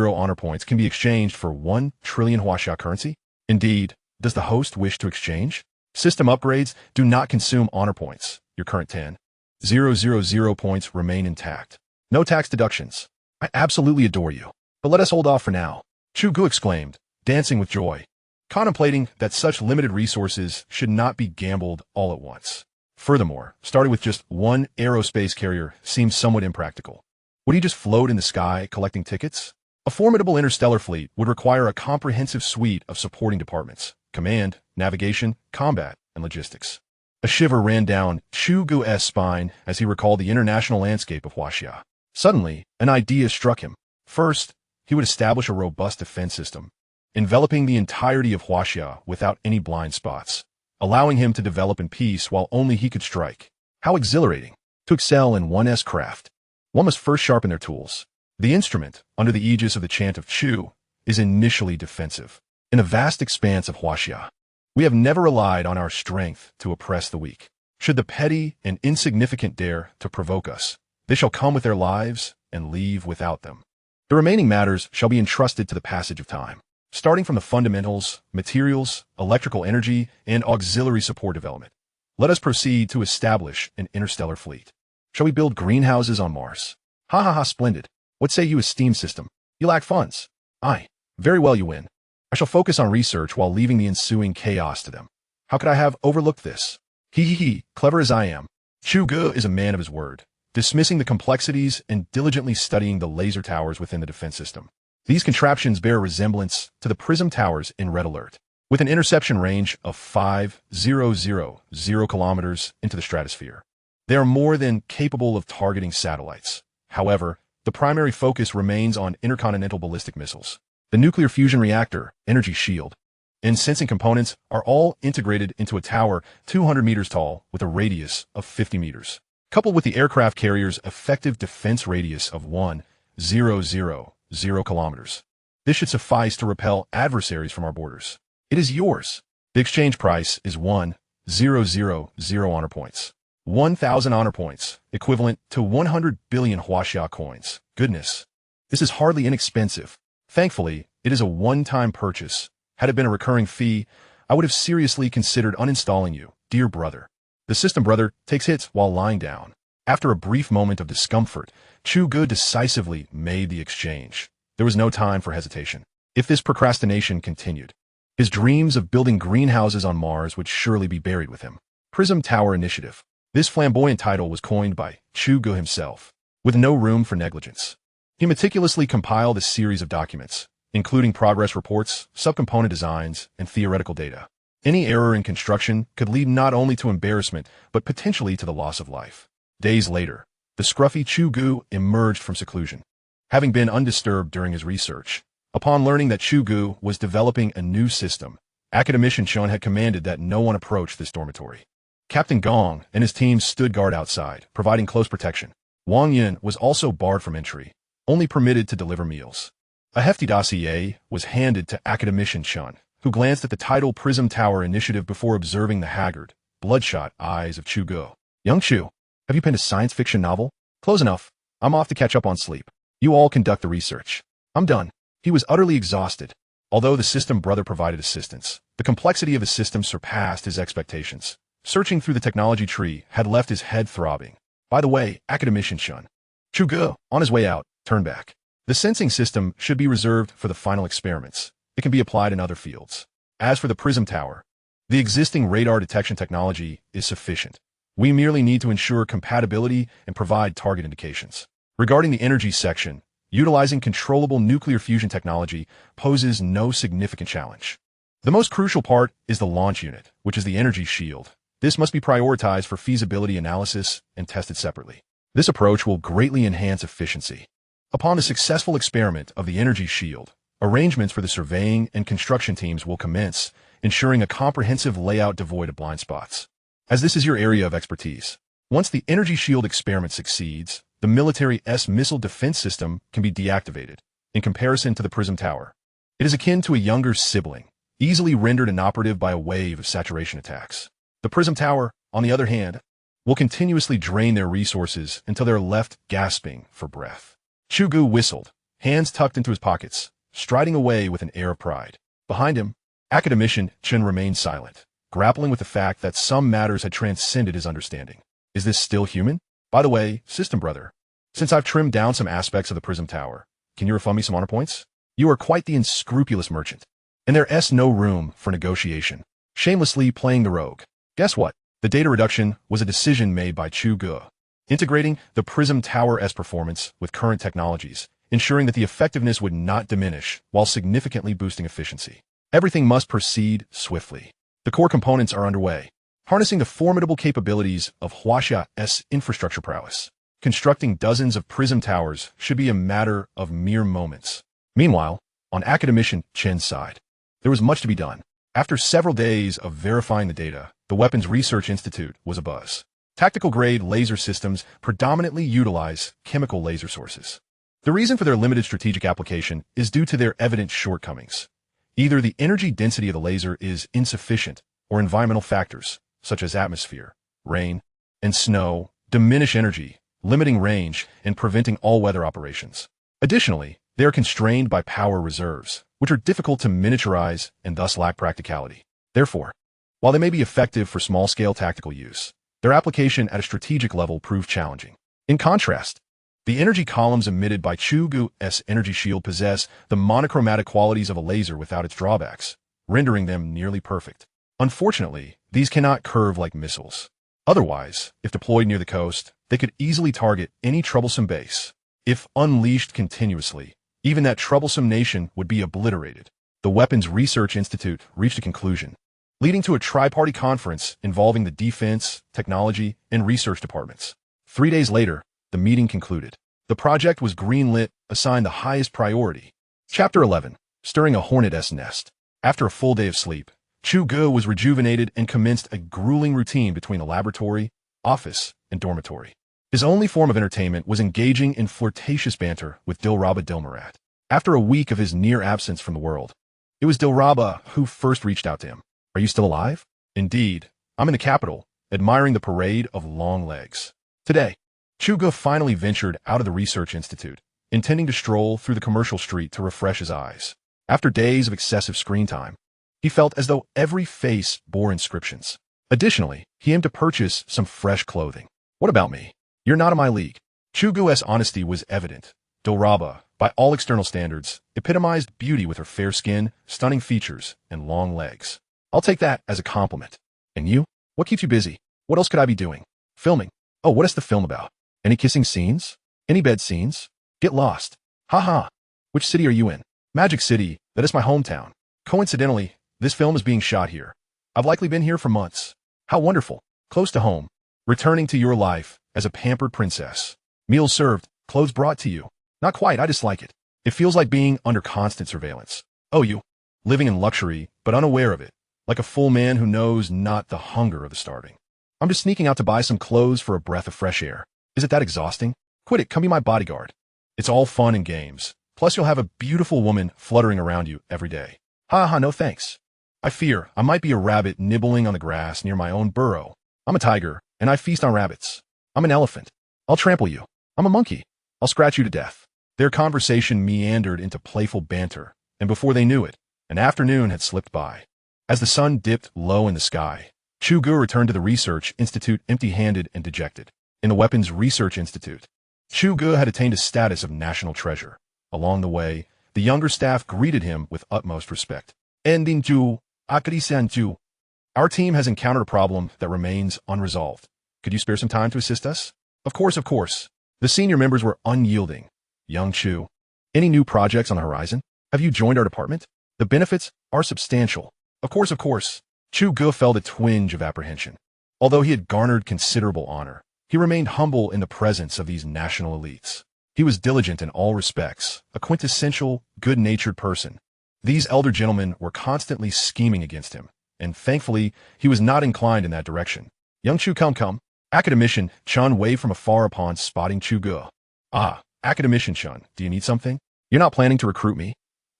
honor points can be exchanged for 1 trillion Huaxia currency? Indeed, does the host wish to exchange? System upgrades do not consume honor points. Your current 10,000 points remain intact. No tax deductions. I absolutely adore you. But let us hold off for now, Chu Ge exclaimed, dancing with joy, contemplating that such limited resources should not be gambled all at once. Furthermore, starting with just 1 aerospace carrier seems somewhat impractical. Would he just float in the sky collecting tickets? A formidable interstellar fleet would require a comprehensive suite of supporting departments: command, navigation, combat, and logistics. A shiver ran down Chu Ge's spine as he recalled the international landscape of Huaxia. Suddenly, an idea struck him. First, he would establish a robust defense system, enveloping the entirety of Huaxia without any blind spots, allowing him to develop in peace while only he could strike. How exhilarating! To excel in one's craft, one must first sharpen their tools. The instrument, under the aegis of the chant of Chu, is initially defensive. In the vast expanse of Huaxia, we have never relied on our strength to oppress the weak. Should the petty and insignificant dare to provoke us, they shall come with their lives and leave without them. The remaining matters shall be entrusted to the passage of time, starting from the fundamentals, materials, electrical energy, and auxiliary support development. Let us proceed to establish an interstellar fleet. Shall we build greenhouses on Mars? Ha ha ha, splendid. What say you, a steam system? You lack funds. Aye. Very well, you win. I shall focus on research while leaving the ensuing chaos to them. How could I have overlooked this? He, clever as I am. Chu Ge is a man of his word, dismissing the complexities and diligently studying the laser towers within the defense system. These contraptions bear resemblance to the Prism towers in Red Alert, with an interception range of 5,000 kilometers into the stratosphere. They are more than capable of targeting satellites. However, the primary focus remains on intercontinental ballistic missiles. The nuclear fusion reactor, energy shield, and sensing components are all integrated into a tower 200 meters tall with a radius of 50 meters, coupled with the aircraft carrier's effective defense radius of 1,000 kilometers. This should suffice to repel adversaries from our borders. It is yours. The exchange price is 1,000 honor points. 1,000 honor points, equivalent to 100 billion Huaxia coins. Goodness, this is hardly inexpensive. Thankfully, it is a one-time purchase. Had it been a recurring fee, I would have seriously considered uninstalling you, dear brother. The system brother takes hits while lying down. After a brief moment of discomfort, Chu Ge decisively made the exchange. There was no time for hesitation. If this procrastination continued, his dreams of building greenhouses on Mars would surely be buried with him. Prism Tower Initiative. This flamboyant title was coined by Chu Ge himself, with no room for negligence. He meticulously compiled a series of documents, including progress reports, subcomponent designs, and theoretical data. Any error in construction could lead not only to embarrassment, but potentially to the loss of life. Days later, the scruffy Chu Ge emerged from seclusion, having been undisturbed during his research. Upon learning that Chu Ge was developing a new system, Academician had commanded that no one approach this dormitory. Captain Gong and his team stood guard outside, providing close protection. Wang Yin was also barred from entry, only permitted to deliver meals. A hefty dossier was handed to Academician, who glanced at the title Prism Tower Initiative before observing the haggard, bloodshot eyes of Chu Ge. Young Chu, have you penned a science fiction novel? Close enough. I'm off to catch up on sleep. You all conduct the research. I'm done. He was utterly exhausted. Although the system brother provided assistance, the complexity of his system surpassed his expectations. Searching through the technology tree had left his head throbbing. By the way, Academician Chu Ge, on his way out, turned back. The sensing system should be reserved for the final experiments. It can be applied in other fields. As for the Prism Tower, the existing radar detection technology is sufficient. We merely need to ensure compatibility and provide target indications. Regarding the energy section, utilizing controllable nuclear fusion technology poses no significant challenge. The most crucial part is the launch unit, which is the energy shield. This must be prioritized for feasibility analysis and tested separately. This approach will greatly enhance efficiency. Upon the successful experiment of the energy shield, arrangements for the surveying and construction teams will commence, ensuring a comprehensive layout devoid of blind spots. As this is your area of expertise, once the energy shield experiment succeeds, the military's missile defense system can be deactivated. In comparison to the Prism Tower, it is akin to a younger sibling, easily rendered inoperative by a wave of saturation attacks. The Prism Tower, on the other hand, will continuously drain their resources until they're left gasping for breath. Chu Ge whistled, hands tucked into his pockets, striding away with an air of pride. Behind him, Academician Chen remained silent, grappling with the fact that some matters had transcended his understanding. Is this still human? By the way, system brother, since I've trimmed down some aspects of the Prism Tower, can you refund me some honor points? You are quite the unscrupulous merchant, and there's no room for negotiation. Shamelessly playing the rogue. Guess what? The data reduction was a decision made by Chu Ge, integrating the Prism Tower's performance with current technologies, ensuring that the effectiveness would not diminish while significantly boosting efficiency. Everything must proceed swiftly. The core components are underway, harnessing the formidable capabilities of Huaxia's infrastructure prowess. Constructing dozens of Prism Towers should be a matter of mere moments. Meanwhile, on Academician Chen's side, there was much to be done. After several days of verifying the data, the Weapons Research Institute was abuzz. Tactical-grade laser systems predominantly utilize chemical laser sources. The reason for their limited strategic application is due to their evident shortcomings. Either the energy density of the laser is insufficient, or environmental factors, such as atmosphere, rain, and snow, diminish energy, limiting range and preventing all-weather operations. Additionally, they are constrained by power reserves, which are difficult to miniaturize and thus lack practicality. Therefore, while they may be effective for small-scale tactical use, their application at a strategic level proved challenging. In contrast, the energy columns emitted by Chu Ge's energy shield possess the monochromatic qualities of a laser without its drawbacks, rendering them nearly perfect. Unfortunately, these cannot curve like missiles. Otherwise, if deployed near the coast, they could easily target any troublesome base. If unleashed continuously, even that troublesome nation would be obliterated. The Weapons Research Institute reached a conclusion, leading to a tri-party conference involving the defense, technology, and research departments. 3 days later, the meeting concluded. The project was greenlit, assigned the highest priority. Chapter 11. Stirring a Hornet's Nest. After a full day of sleep, Chu Ge was rejuvenated and commenced a grueling routine between the laboratory, office, and dormitory. His only form of entertainment was engaging in flirtatious banter with Dilraba Dilmarat. After a week of his near absence from the world, it was Dilraba who first reached out to him. Are you still alive? Indeed, I'm in the capital, admiring the parade of long legs. Today, Chu Ge finally ventured out of the Research Institute, intending to stroll through the commercial street to refresh his eyes. After days of excessive screen time, he felt as though every face bore inscriptions. Additionally, he aimed to purchase some fresh clothing. What about me? You're not in my league. Chu Ge's honesty was evident. Dilraba, by all external standards, epitomized beauty with her fair skin, stunning features, and long legs. I'll take that as a compliment. And you? What keeps you busy? What else could I be doing? Filming. Oh, what is the film about? Any kissing scenes? Any bed scenes? Get lost. Haha. Which city are you in? Magic City, that is my hometown. Coincidentally, this film is being shot here. I've likely been here for months. How wonderful. Close to home. Returning to your life as a pampered princess. Meals served, clothes brought to you. Not quite, I dislike it. It feels like being under constant surveillance. Oh, you. Living in luxury, but unaware of it. Like a full man who knows not the hunger of the starving. I'm just sneaking out to buy some clothes for a breath of fresh air. Is it that exhausting? Quit it, come be my bodyguard. It's all fun and games. Plus you'll have a beautiful woman fluttering around you every day. Ha ha, no thanks. I fear I might be a rabbit nibbling on the grass near my own burrow. I'm a tiger, and I feast on rabbits. I'm an elephant. I'll trample you. I'm a monkey. I'll scratch you to death. Their conversation meandered into playful banter, and before they knew it, an afternoon had slipped by. As the sun dipped low in the sky, Chu Ge returned to the Research Institute empty-handed and dejected. In the Weapons Research Institute, Chu Ge had attained a status of national treasure. Along the way, the younger staff greeted him with utmost respect. Ending Ju, Akari-san Ju. Our team has encountered a problem that remains unresolved. Could you spare some time to assist us? Of course, of course. The senior members were unyielding. Young Chu. Any new projects on the horizon? Have you joined our department? The benefits are substantial. Of course, of course. Chu Ge felt a twinge of apprehension. Although he had garnered considerable honor, he remained humble in the presence of these national elites. He was diligent in all respects, a quintessential, good-natured person. These elder gentlemen were constantly scheming against him, and thankfully, he was not inclined in that direction. Young Chu, come. Academician Chun waved from afar upon spotting Chu Ge. Ah, Academician Chun, do you need something? You're not planning to recruit me,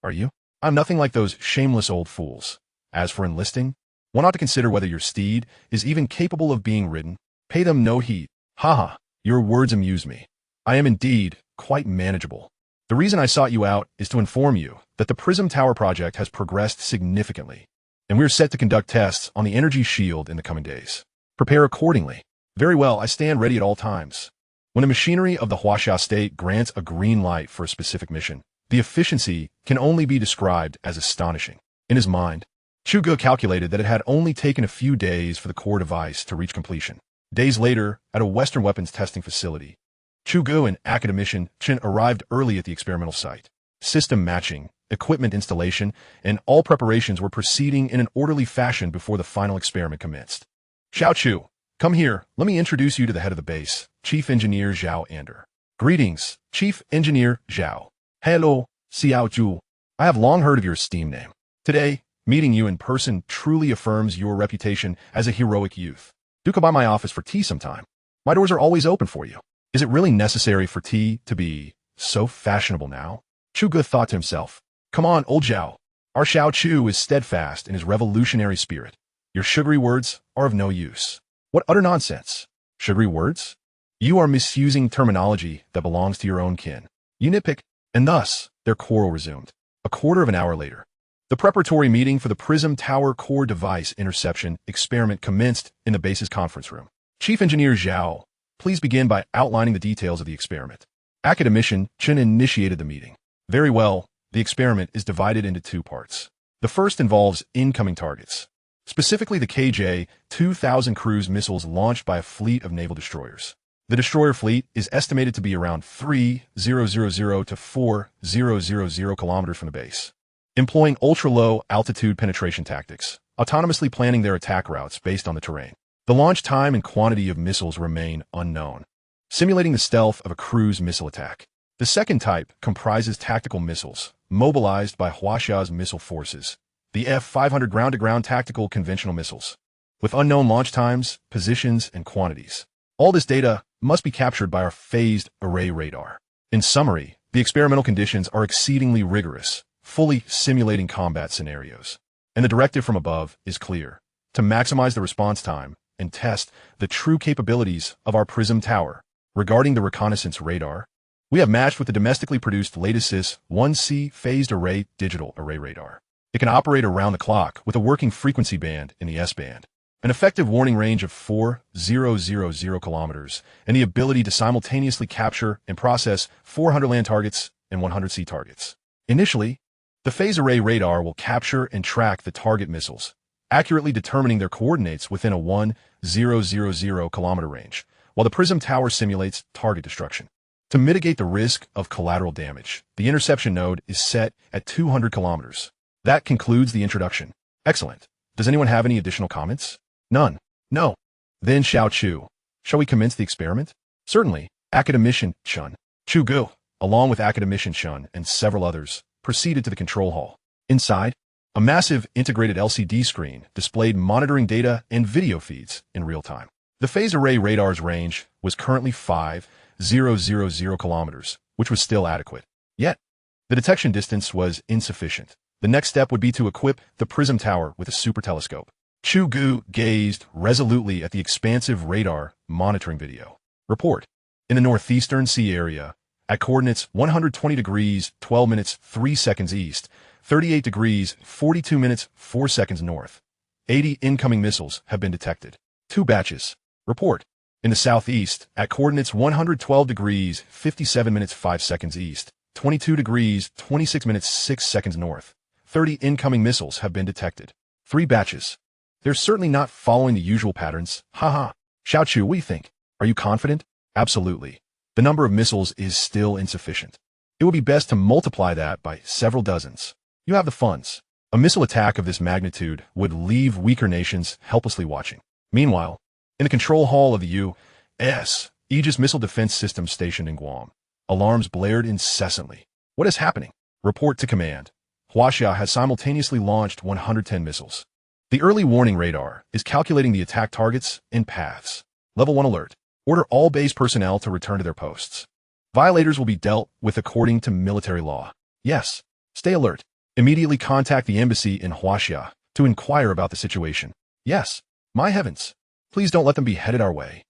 are you? I'm nothing like those shameless old fools. As for enlisting, one ought to consider whether your steed is even capable of being ridden. Pay them no heed. Haha, your words amuse me. I am indeed quite manageable. The reason I sought you out is to inform you that the Prism Tower project has progressed significantly, and we're set to conduct tests on the energy shield in the coming days. Prepare accordingly. Very well, I stand ready at all times. When the machinery of the Huaxia state grants a green light for a specific mission, the efficiency can only be described as astonishing. In his mind, Chu Ge calculated that it had only taken a few days for the core device to reach completion. Days later, at a Western weapons testing facility, Chu Ge and Academician Chen arrived early at the experimental site. System matching, equipment installation, and all preparations were proceeding in an orderly fashion before the final experiment commenced. Xiao Chu, come here, let me introduce you to the head of the base, Chief Engineer Zhao Ander. Greetings, Chief Engineer Zhao. Hello, Xiao Chu. I have long heard of your esteemed name. Today, meeting you in person truly affirms your reputation as a heroic youth. Do come by my office for tea sometime. My doors are always open for you. Is it really necessary for tea to be so fashionable now? Chu Ge thought to himself. Come on, old Zhao. Our Xiao Chu is steadfast in his revolutionary spirit. Your sugary words are of no use. What utter nonsense. Sugary words? You are misusing terminology that belongs to your own kin. You nitpick, and thus, their quarrel resumed. A quarter of an hour later, the preparatory meeting for the Prism Tower core device interception experiment commenced in the base's conference room. Chief Engineer Zhao, please begin by outlining the details of the experiment. Academician Chen initiated the meeting. Very well, the experiment is divided into two parts. The first involves incoming targets, specifically the KJ-2000 cruise missiles launched by a fleet of naval destroyers. The destroyer fleet is estimated to be around 3,000 to 4,000 kilometers from the base, employing ultra-low altitude penetration tactics, autonomously planning their attack routes based on the terrain. The launch time and quantity of missiles remain unknown, simulating the stealth of a cruise missile attack. The second type comprises tactical missiles, mobilized by Huaxia's missile forces, the F-500 ground-to-ground tactical conventional missiles, with unknown launch times, positions, and quantities. All this data must be captured by our phased array radar. In summary, the experimental conditions are exceedingly rigorous, fully simulating combat scenarios. And the directive from above is clear: to maximize the response time and test the true capabilities of our Prism Tower. Regarding the reconnaissance radar, we have matched with the domestically produced latest SIS-1C phased array digital array radar. It can operate around the clock with a working frequency band in the S-band, an effective warning range of 4,000 kilometers, and the ability to simultaneously capture and process 400 land targets and 100 sea targets. Initially, the phase array radar will capture and track the target missiles, accurately determining their coordinates within a 1,000 kilometer range, while the Prism Tower simulates target destruction. To mitigate the risk of collateral damage, the interception node is set at 200 kilometers. That concludes the introduction. Excellent. Does anyone have any additional comments? None. No. Then Xiao Chu, shall we commence the experiment? Certainly. Academician Chun. Chu Ge, along with Academician Chun and several others, proceeded to the control hall. Inside, a massive integrated LCD screen displayed monitoring data and video feeds in real time. The phase array radar's range was currently 5,000 kilometers, which was still adequate. Yet, the detection distance was insufficient. The next step would be to equip the Prism Tower with a super telescope. Chu Ge gazed resolutely at the expansive radar monitoring video. Report. In the northeastern sea area, at coordinates 120 degrees 12 minutes 3 seconds east, 38 degrees 42 minutes 4 seconds north, 80 incoming missiles have been detected. 2 batches. Report. In the southeast, at coordinates 112 degrees 57 minutes 5 seconds east, 22 degrees 26 minutes 6 seconds north, 30 incoming missiles have been detected. 3 batches. They're certainly not following the usual patterns. Haha. Xiao Chu, what do you think? Are you confident? Absolutely. The number of missiles is still insufficient. It would be best to multiply that by several dozens. You have the funds. A missile attack of this magnitude would leave weaker nations helplessly watching. Meanwhile, in the control hall of the U.S. Aegis Missile Defense System stationed in Guam, alarms blared incessantly. What is happening? Report to command. Huaxia has simultaneously launched 110 missiles. The early warning radar is calculating the attack targets and paths. Level 1 alert. Order all base personnel to return to their posts. Violators will be dealt with according to military law. Yes. Stay alert. Immediately contact the embassy in Huaxia to inquire about the situation. Yes. My heavens. Please don't let them be headed our way.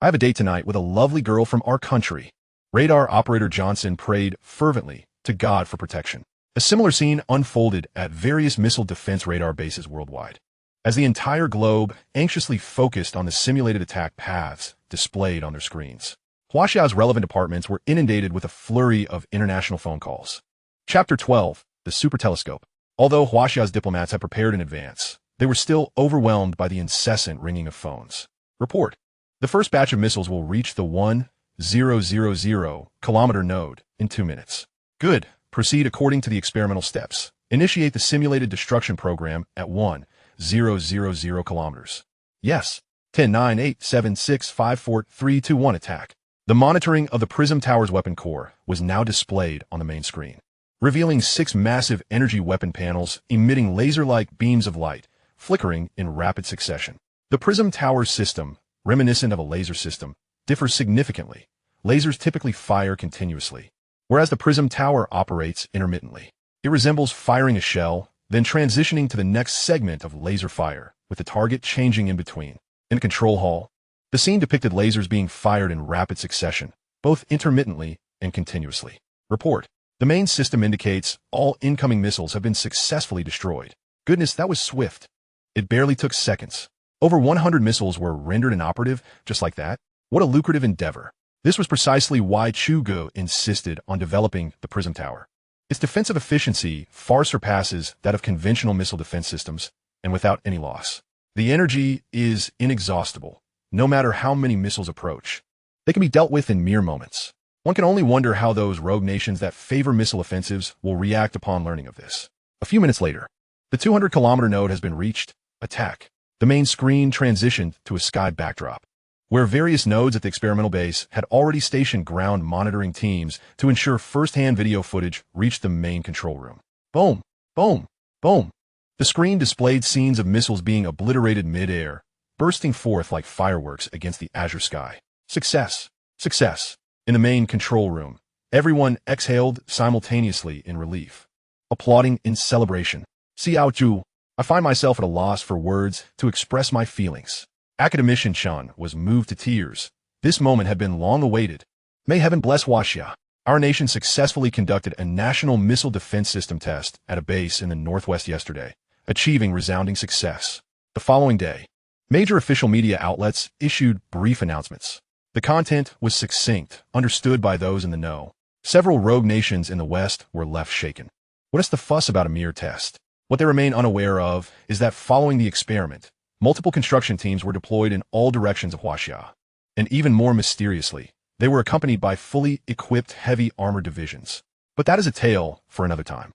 I have a date tonight with a lovely girl from our country. Radar operator Johnson prayed fervently to God for protection. A similar scene unfolded at various missile defense radar bases worldwide, as the entire globe anxiously focused on the simulated attack paths displayed on their screens. Huaxia's relevant departments were inundated with a flurry of international phone calls. Chapter 12, the Super Telescope. Although Huaxia's diplomats had prepared in advance, they were still overwhelmed by the incessant ringing of phones. Report. The first batch of missiles will reach the 1,000-kilometer node in 2 minutes. Good. Proceed according to the experimental steps. Initiate the simulated destruction program at 1,000 kilometers. Yes. 10, 9, 8, 7, 6, 5, 4, 3, 2, 1 attack. The monitoring of the Prism Tower's weapon core was now displayed on the main screen, revealing 6 massive energy weapon panels emitting laser-like beams of light, flickering in rapid succession. The Prism Tower's system, reminiscent of a laser system, differs significantly. Lasers typically fire continuously, whereas the Prism Tower operates intermittently. It resembles firing a shell, then transitioning to the next segment of laser fire, with the target changing in between. In the control hall, the scene depicted lasers being fired in rapid succession, both intermittently and continuously. Report. The main system indicates all incoming missiles have been successfully destroyed. Goodness, that was swift. It barely took seconds. Over 100 missiles were rendered inoperative just like that. What a lucrative endeavor. This was precisely why Chu Ge insisted on developing the Prism Tower. Its defensive efficiency far surpasses that of conventional missile defense systems, and without any loss. The energy is inexhaustible, no matter how many missiles approach. They can be dealt with in mere moments. One can only wonder how those rogue nations that favor missile offensives will react upon learning of this. A few minutes later, the 200-kilometer node has been reached. Attack. The main screen transitioned to a sky backdrop, where various nodes at the experimental base had already stationed ground monitoring teams to ensure first-hand video footage reached the main control room. Boom, boom, boom. The screen displayed scenes of missiles being obliterated mid-air, bursting forth like fireworks against the azure sky. Success, success. In the main control room, everyone exhaled simultaneously in relief, applauding in celebration. Xiao Zhu, I find myself at a loss for words to express my feelings. Academician Shan was moved to tears. This moment had been long awaited. May heaven bless Huaxia. Our nation successfully conducted a national missile defense system test at a base in the northwest yesterday, achieving resounding success. The following day, major official media outlets issued brief announcements. The content was succinct, understood by those in the know. Several rogue nations in the West were left shaken. What is the fuss about a mere test? What they remain unaware of is that following the experiment, multiple construction teams were deployed in all directions of Huaxia. And even more mysteriously, they were accompanied by fully equipped heavy armored divisions. But that is a tale for another time.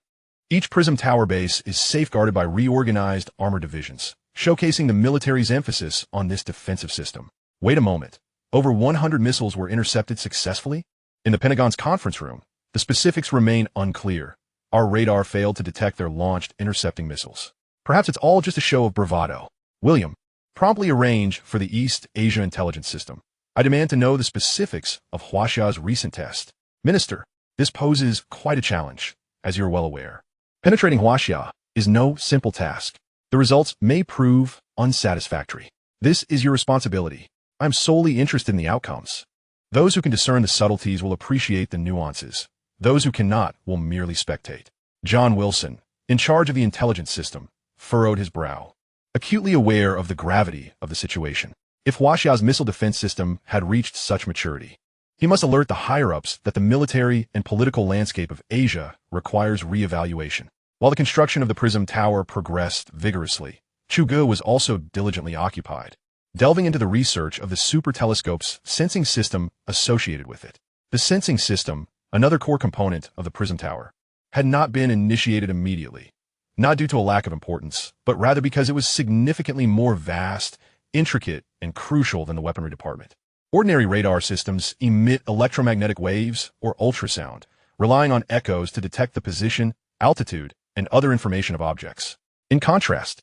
Each Prism Tower base is safeguarded by reorganized armored divisions, showcasing the military's emphasis on this defensive system. Wait a moment. Over 100 missiles were intercepted successfully? In the Pentagon's conference room, the specifics remain unclear. Our radar failed to detect their launched intercepting missiles. Perhaps it's all just a show of bravado. William, promptly arrange for the East Asia Intelligence System. I demand to know the specifics of Huaxia's recent test. Minister, this poses quite a challenge, as you're well aware. Penetrating Huaxia is no simple task. The results may prove unsatisfactory. This is your responsibility. I'm solely interested in the outcomes. Those who can discern the subtleties will appreciate the nuances. Those who cannot will merely spectate. John Wilson, in charge of the intelligence system, furrowed his brow, acutely aware of the gravity of the situation. If Huaxia's missile defense system had reached such maturity, he must alert the higher-ups that the military and political landscape of Asia requires re-evaluation. While the construction of the Prism Tower progressed vigorously, Chu Ge was also diligently occupied, delving into the research of the super telescope's sensing system associated with it. The sensing system, another core component of the Prism Tower, had not been initiated immediately, not due to a lack of importance, but rather because it was significantly more vast, intricate, and crucial than the weaponry department. Ordinary radar systems emit electromagnetic waves or ultrasound, relying on echoes to detect the position, altitude, and other information of objects. In contrast,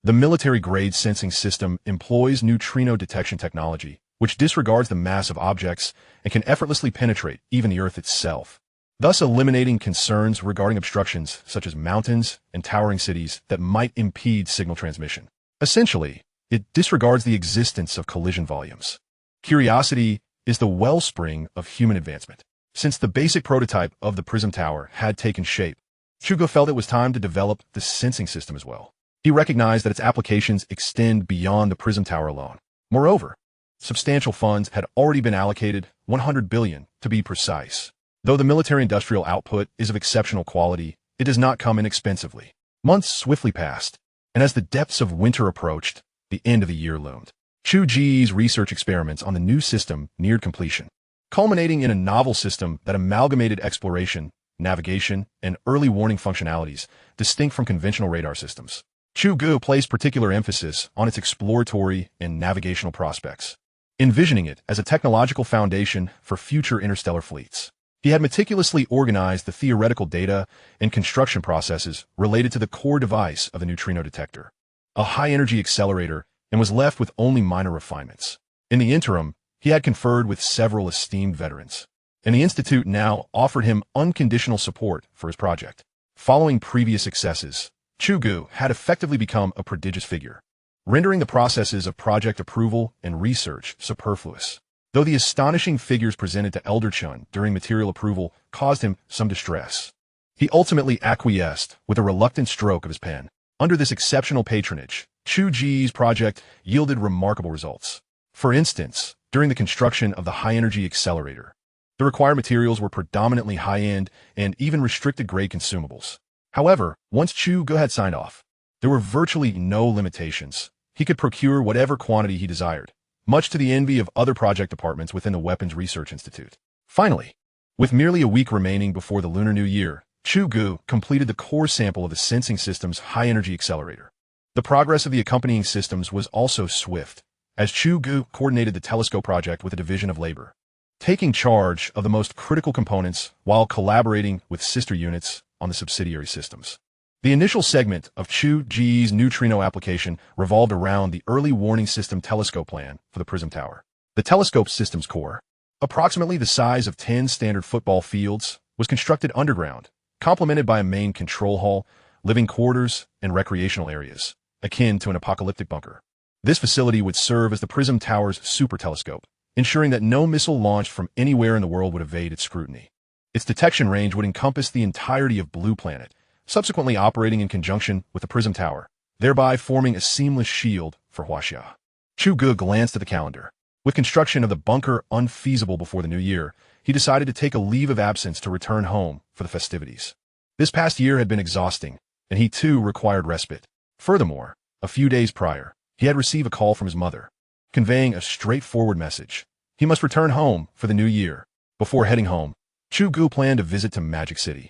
the military-grade sensing system employs neutrino detection technology, which disregards the mass of objects and can effortlessly penetrate even the Earth itself, thus eliminating concerns regarding obstructions such as mountains and towering cities that might impede signal transmission. Essentially, it disregards the existence of collision volumes. Curiosity is the wellspring of human advancement. Since the basic prototype of the Prism Tower had taken shape, Chu Ge felt it was time to develop the sensing system as well. He recognized that its applications extend beyond the Prism Tower alone. Moreover, substantial funds had already been allocated, 100 billion to be precise. Though the military-industrial output is of exceptional quality, it does not come inexpensively. Months swiftly passed, and as the depths of winter approached, the end of the year loomed. Chu Ge's research experiments on the new system neared completion, culminating in a novel system that amalgamated exploration, navigation, and early warning functionalities distinct from conventional radar systems. Chu Ge placed particular emphasis on its exploratory and navigational prospects, envisioning it as a technological foundation for future interstellar fleets. He had meticulously organized the theoretical data and construction processes related to the core device of the neutrino detector, a high-energy accelerator, and was left with only minor refinements. In the interim, he had conferred with several esteemed veterans, and the Institute now offered him unconditional support for his project. Following previous successes, Chu Ge had effectively become a prodigious figure, rendering the processes of project approval and research superfluous. Though the astonishing figures presented to Elder Chun during material approval caused him some distress, he ultimately acquiesced with a reluctant stroke of his pen. Under this exceptional patronage, Chu Ge's project yielded remarkable results. For instance, during the construction of the high-energy accelerator, the required materials were predominantly high-end and even restricted-grade consumables. However, once Chu Ge had signed off, there were virtually no limitations. He could procure whatever quantity he desired, much to the envy of other project departments within the Weapons Research Institute. Finally, with merely a week remaining before the Lunar New Year, Chu Ge completed the core sample of the sensing system's high-energy accelerator. The progress of the accompanying systems was also swift, as Chu Ge coordinated the telescope project with a division of labor, taking charge of the most critical components while collaborating with sister units on the subsidiary systems. The initial segment of Chu Ge's neutrino application revolved around the early warning system telescope plan for the Prism Tower. The telescope system's core, approximately the size of 10 standard football fields, was constructed underground, complemented by a main control hall, living quarters, and recreational areas, akin to an apocalyptic bunker. This facility would serve as the Prism Tower's super telescope, ensuring that no missile launched from anywhere in the world would evade its scrutiny. Its detection range would encompass the entirety of Blue Planet, subsequently operating in conjunction with the Prism Tower, thereby forming a seamless shield for Huaxia. Chu Ge glanced at the calendar. With construction of the bunker unfeasible before the new year, he decided to take a leave of absence to return home for the festivities. This past year had been exhausting, and he too required respite. Furthermore, a few days prior, he had received a call from his mother, conveying a straightforward message. He must return home for the new year. Before heading home, Chu Ge planned a visit to Magic City,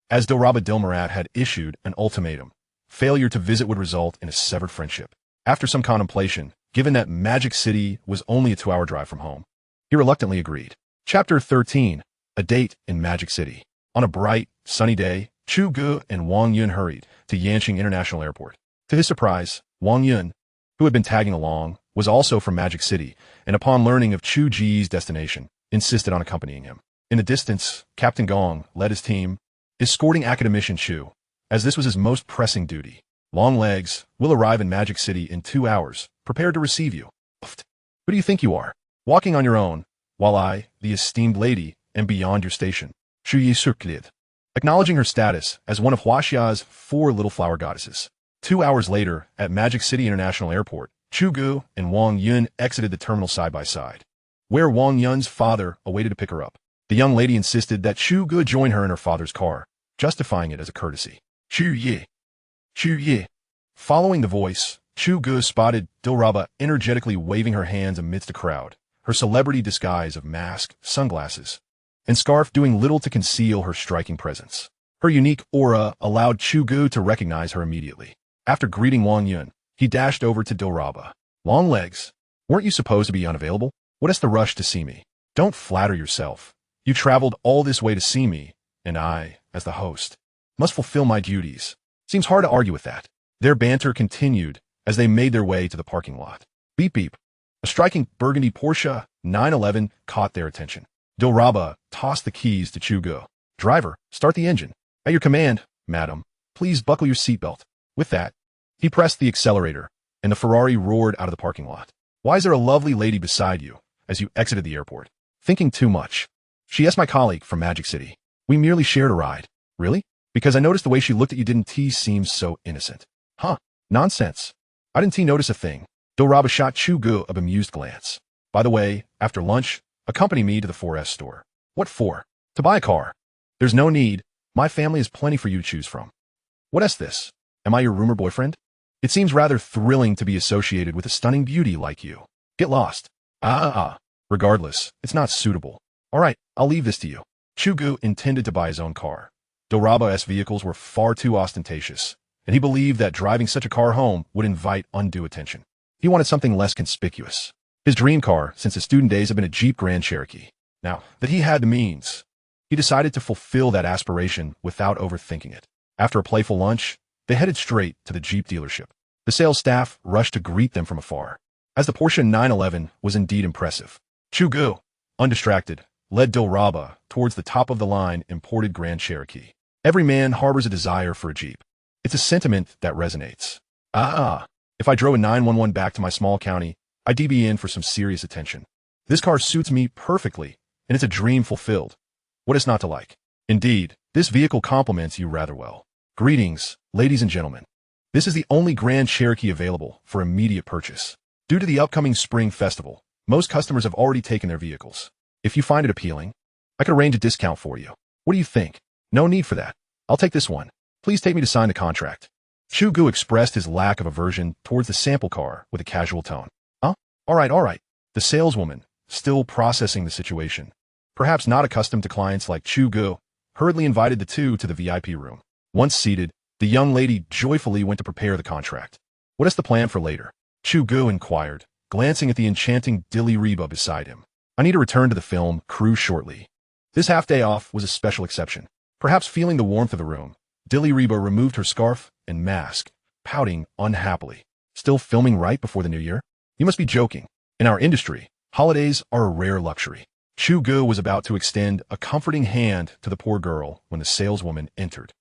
as Dilraba had issued an ultimatum. Failure to visit would result in a severed friendship. After some contemplation, given that Magic City was only a 2-hour drive from home, he reluctantly agreed. Chapter 13. A Date in Magic City. On a bright, sunny day, Chu Ge and Wang Yun hurried to Yanqing International Airport. To his surprise, Wang Yun, who had been tagging along, was also from Magic City, and upon learning of Chu Ge's destination, insisted on accompanying him. In the distance, Captain Gong led his team, escorting Academician Chu, as this was his most pressing duty. Longlegs will arrive in Magic City in 2 hours, prepared to receive you. Who do you think you are? Walking on your own, while I, the esteemed lady, am beyond your station. Chu Ye Suklid, acknowledging her status as one of Huaxia's 4 little flower goddesses. 2 hours later, at Magic City International Airport, Chu Ge and Wang Yun exited the terminal side by side, where Wang Yun's father awaited to pick her up. The young lady insisted that Chu Ge join her in her father's car, justifying it as a courtesy. Chu Ye. Chu Ye. Following the voice, Chu Ge spotted Dilraba energetically waving her hands amidst a crowd, her celebrity disguise of mask, sunglasses, and scarf doing little to conceal her striking presence. Her unique aura allowed Chu Ge to recognize her immediately. After greeting Wang Yun, he dashed over to Dilraba. Longlegs, weren't you supposed to be unavailable? What is the rush to see me? Don't flatter yourself. You traveled all this way to see me, and I, as the host, must fulfill my duties. Seems hard to argue with that. Their banter continued as they made their way to the parking lot. Beep beep. A striking burgundy Porsche 911 caught their attention. Dilraba tossed the keys to Chu Ge. "Driver, start the engine." "At your command, madam. Please buckle your seatbelt." With that, he pressed the accelerator, and the Ferrari roared out of the parking lot. "Why is there a lovely lady beside you?" as you exited the airport. "Thinking too much." "She asked my colleague from Magic City. We merely shared a ride." "Really?" "Because I noticed the way she looked at you didn't seem so innocent." "Huh. Nonsense. I didn't notice a thing." Dilraba shot Chu Ge a bemused glance. "By the way, after lunch, accompany me to the 4S store." "What for?" "To buy a car." "There's no need. My family has plenty for you to choose from." "What is this? Am I your rumor boyfriend?" "It seems rather thrilling to be associated with a stunning beauty like you." "Get lost." Regardless, it's not suitable." "All right, I'll leave this to you." Chu Ge intended to buy his own car. Dilraba's vehicles were far too ostentatious, and he believed that driving such a car home would invite undue attention. He wanted something less conspicuous. His dream car since his student days had been a Jeep Grand Cherokee. Now that he had the means, he decided to fulfill that aspiration without overthinking it. After a playful lunch, they headed straight to the Jeep dealership. The sales staff rushed to greet them from afar, as the Porsche 911 was indeed impressive. Chu Ge, undistracted, led Dilraba towards the top-of-the-line imported Grand Cherokee. Every man harbors a desire for a Jeep. It's a sentiment that resonates. If I drove a 911 back to my small county, I'd be in for some serious attention. This car suits me perfectly, and it's a dream fulfilled. What is not to like? Indeed, this vehicle complements you rather well. Greetings, ladies and gentlemen. This is the only Grand Cherokee available for immediate purchase. Due to the upcoming spring festival, most customers have already taken their vehicles. If you find it appealing, I could arrange a discount for you. What do you think? No need for that. I'll take this one. Please take me to sign the contract. Chu Ge expressed his lack of aversion towards the sample car with a casual tone. All right. The saleswoman, still processing the situation, perhaps not accustomed to clients like Chu Ge, hurriedly invited the two to the VIP room. Once seated, the young lady joyfully went to prepare the contract. "What is the plan for later?" Chu Ge inquired, glancing at the enchanting Dilraba beside him. "I need to return to the film crew shortly." This half-day off was a special exception. Perhaps feeling the warmth of the room, Dilraba removed her scarf and mask, pouting unhappily. "Still filming right before the new year? You must be joking. In our industry, holidays are a rare luxury." Chu Ge was about to extend a comforting hand to the poor girl when the saleswoman entered,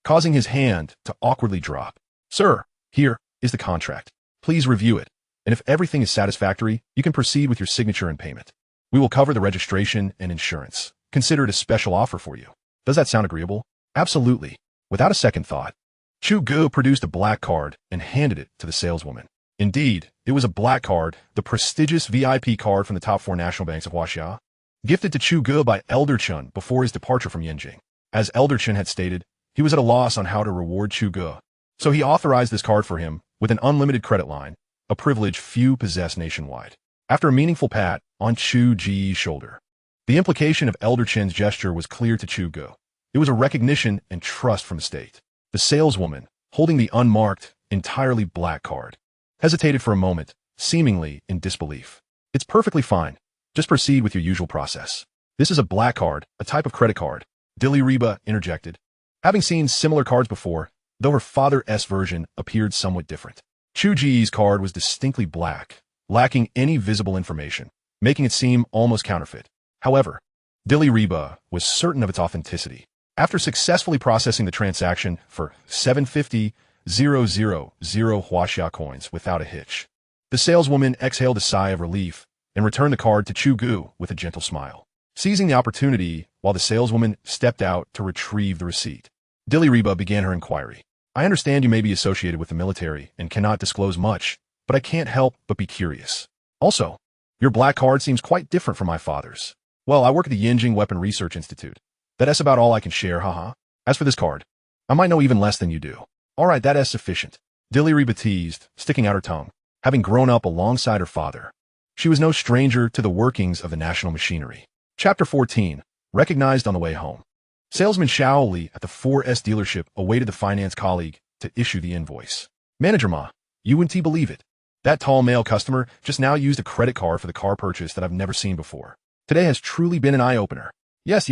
causing his hand to awkwardly drop. "Sir, here is the contract. Please review it, and if everything is satisfactory, you can proceed with your signature and payment. We will cover the registration and insurance. Consider it a special offer for you. Does that sound agreeable?" "Absolutely." Without a second thought, Chu Ge produced a black card and handed it to the saleswoman. Indeed, it was a black card, the prestigious VIP card from the top 4 national banks of Huaxia, gifted to Chu Ge by Elder Chen before his departure from Yanjing. As Elder Chen had stated, he was at a loss on how to reward Chu Ge, so he authorized this card for him with an unlimited credit line, a privilege few possess nationwide. After a meaningful pat on Chu Ge's shoulder, the implication of Elder Chen's gesture was clear to Chu Ge. It was a recognition and trust from the state. The saleswoman, holding the unmarked, entirely black card, hesitated for a moment, seemingly in disbelief. "It's perfectly fine. Just proceed with your usual process." "This is a black card, a type of credit card," Dilraba interjected, having seen similar cards before, though her father's version appeared somewhat different. Chu Ge's card was distinctly black, lacking any visible information, making it seem almost counterfeit. However, Dilraba was certain of its authenticity. After successfully processing the transaction for 750,000 Huaxia coins without a hitch, the saleswoman exhaled a sigh of relief and returned the card to Chu Ge with a gentle smile. Seizing the opportunity while the saleswoman stepped out to retrieve the receipt, Dilraba began her inquiry. "I understand you may be associated with the military and cannot disclose much, but I can't help but be curious. Also, your black card seems quite different from my father's." "Well, I work at the Yanjing Weapon Research Institute. That's about all I can share, haha. As for this card, I might know even less than you do." "All right, that is sufficient," Dilraba teased, sticking out her tongue. Having grown up alongside her father, she was no stranger to the workings of the national machinery. Chapter 14, recognized on the way home. Salesman Xiao Li at the 4S dealership awaited the finance colleague to issue the invoice. "Manager Ma, you wouldn't believe it. That tall male customer just now used a credit card for the car purchase that I've never seen before. Today has truly been an eye-opener." Yes.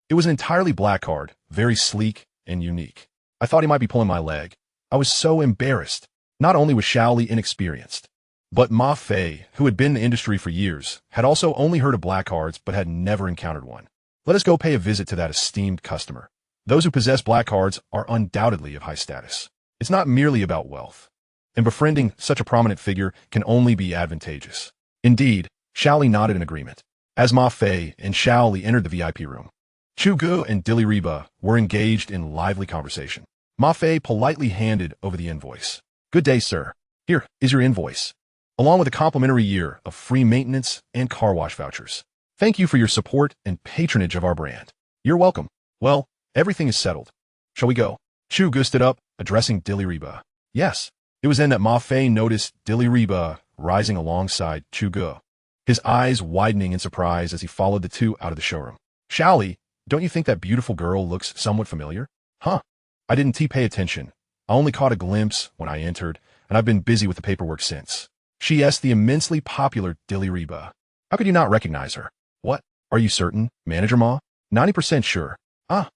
It was an entirely black card, very sleek and unique. I thought he might be pulling my leg. I was so embarrassed. Not only was Xiao Li inexperienced, But Ma Fei, who had been in the industry for years, had also only heard of black cards but had never encountered one. Let us go pay a visit to that esteemed customer. Those who possess black cards are undoubtedly of high status. It's not merely about wealth, and befriending such a prominent figure can only be advantageous. Indeed, Xiaoli nodded in agreement. As Ma Fei and Xiaoli entered the VIP room, Chu Ge and Dilraba were engaged in lively conversation. Ma Fei politely handed over the invoice. Good day, sir. Here is your invoice, along with a complimentary year of free maintenance and car wash vouchers. Thank you for your support and patronage of our brand. You're welcome. Well, everything is settled. Shall we go? Chu Ge stood up, addressing Dilraba. Yes. It was then that Ma Fei noticed Dilraba rising alongside Chu Ge, his eyes widening in surprise as he followed the two out of the showroom. Xiaoli, don't you think that beautiful girl looks somewhat familiar? Huh. I didn't pay attention. I only caught a glimpse when I entered, and I've been busy with the paperwork since. She asked the immensely popular Dilraba. How could you not recognize her? What? Are you certain, Manager Ma? 90% sure. Ah.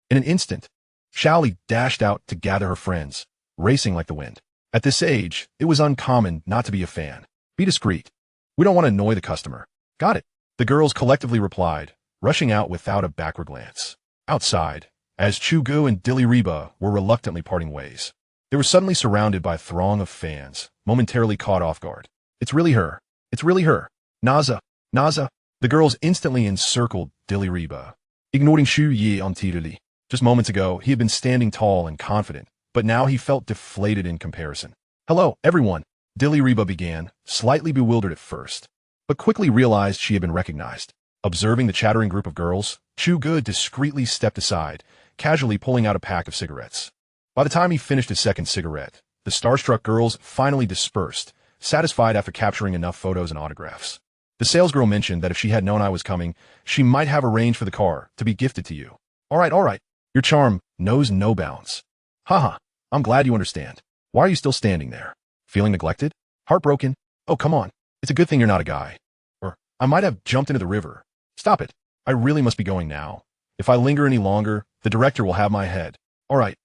In an instant, Xiaoli dashed out to gather her friends, racing like the wind. At this age, it was uncommon not to be a fan. Be discreet. We don't want to annoy the customer. Got it. The girls collectively replied, rushing out without a backward glance. Outside, as Chu Ge and Dilraba were reluctantly parting ways, they were suddenly surrounded by a throng of fans, momentarily caught off guard. It's really her. It's really her. Naza. Naza. The girls instantly encircled Dilraba, ignoring Chu Ge entirely. Just moments ago, he had been standing tall and confident, but now he felt deflated in comparison. Hello, everyone, Dilraba began, slightly bewildered at first, but quickly realized she had been recognized. Observing the chattering group of girls, Chu Ge discreetly stepped aside, casually pulling out a pack of cigarettes. By the time he finished his second cigarette, the starstruck girls finally dispersed, satisfied after capturing enough photos and autographs. The salesgirl mentioned that if she had known I was coming, she might have arranged for the car to be gifted to you. All right. Your charm knows no bounds. Haha, I'm glad you understand. Why are you still standing there? Feeling neglected? Heartbroken? Oh, come on. It's a good thing you're not a guy. Or, I might have jumped into the river. Stop it. I really must be going now. If I linger any longer, the director will have my head. All right.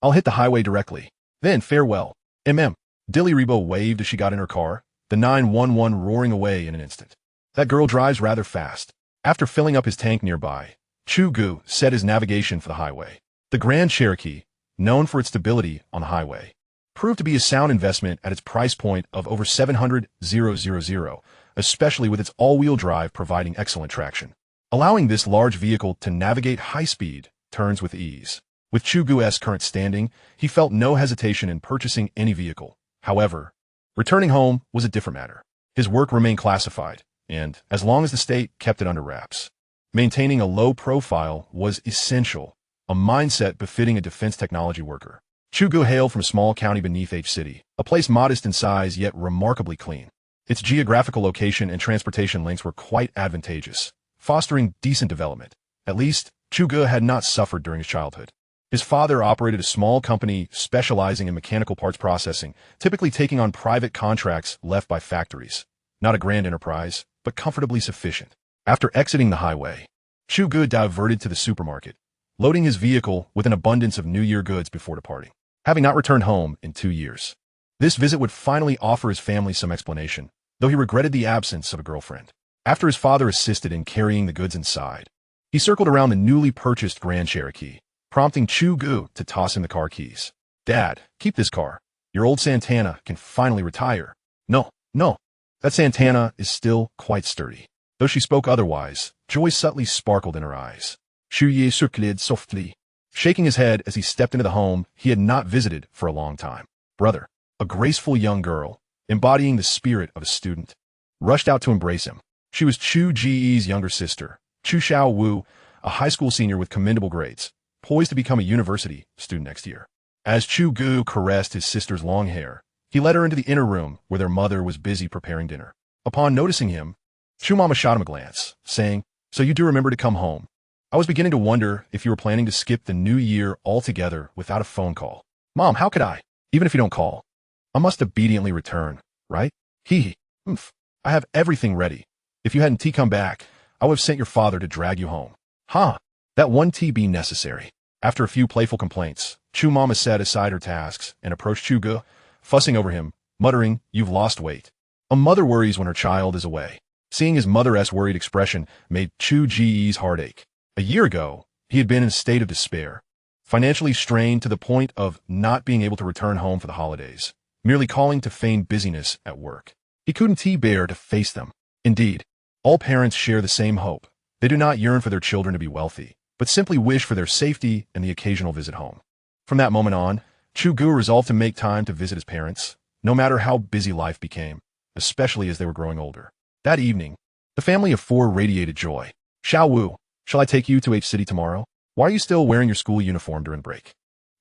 I'll hit the highway directly. Then, farewell. Dilraba waved as she got in her car, the 911 roaring away in an instant. That girl drives rather fast. After filling up his tank nearby, Chu Ge set his navigation for the highway. The Grand Cherokee, known for its stability on the highway, proved to be a sound investment at its price point of over $700,000, especially with its all-wheel drive providing excellent traction, allowing this large vehicle to navigate high-speed turns with ease. With Chu Ge's current standing, he felt no hesitation in purchasing any vehicle. However, returning home was a different matter. His work remained classified, and, as long as the state kept it under wraps, maintaining a low profile was essential, a mindset befitting a defense technology worker. Chu Ge hailed from a small county beneath H City, a place modest in size yet remarkably clean. Its geographical location and transportation links were quite advantageous, fostering decent development. At least, Chu Ge had not suffered during his childhood. His father operated a small company specializing in mechanical parts processing, typically taking on private contracts left by factories. Not a grand enterprise, but comfortably sufficient. After exiting the highway, Chu Ge diverted to the supermarket, loading his vehicle with an abundance of New Year goods before departing. Having not returned home in 2 years, this visit would finally offer his family some explanation, though he regretted the absence of a girlfriend. After his father assisted in carrying the goods inside, he circled around the newly purchased Grand Cherokee, prompting Chu Ge to toss him the car keys. Dad, keep this car. Your old Santana can finally retire. No. That Santana is still quite sturdy. Though she spoke otherwise, joy subtly sparkled in her eyes. Chu Ge circled softly, shaking his head as he stepped into the home he had not visited for a long time. Brother, a graceful young girl, embodying the spirit of a student, rushed out to embrace him. She was Chu Ge's younger sister, Chu Xiao Wu, a high school senior with commendable grades, poised to become a university student next year. As Chu Ge caressed his sister's long hair, he led her into the inner room where their mother was busy preparing dinner. Upon noticing him, Chu Mama shot him a glance, saying, "So you do remember to come home. I was beginning to wonder if you were planning to skip the new year altogether without a phone call." Mom, how could I? Even if you don't call, I must obediently return, right? Hee. I have everything ready. If you hadn't come back, I would have sent your father to drag you home. Huh, that one be necessary. After a few playful complaints, Chu Mama set aside her tasks and approached Chu Ge, fussing over him, muttering, "You've lost weight. A mother worries when her child is away. Seeing his mother's worried expression made Chu Ge's heart ache. A year ago, he had been in a state of despair, financially strained to the point of not being able to return home for the holidays, merely calling to feign busyness at work. He couldn't bear to face them. Indeed, all parents share the same hope. They do not yearn for their children to be wealthy, but simply wish for their safety and the occasional visit home. From that moment on, Chu Ge resolved to make time to visit his parents, no matter how busy life became, especially as they were growing older. That evening, the family of four radiated joy. Xiao Wu, shall I take you to H City tomorrow? Why are you still wearing your school uniform during break?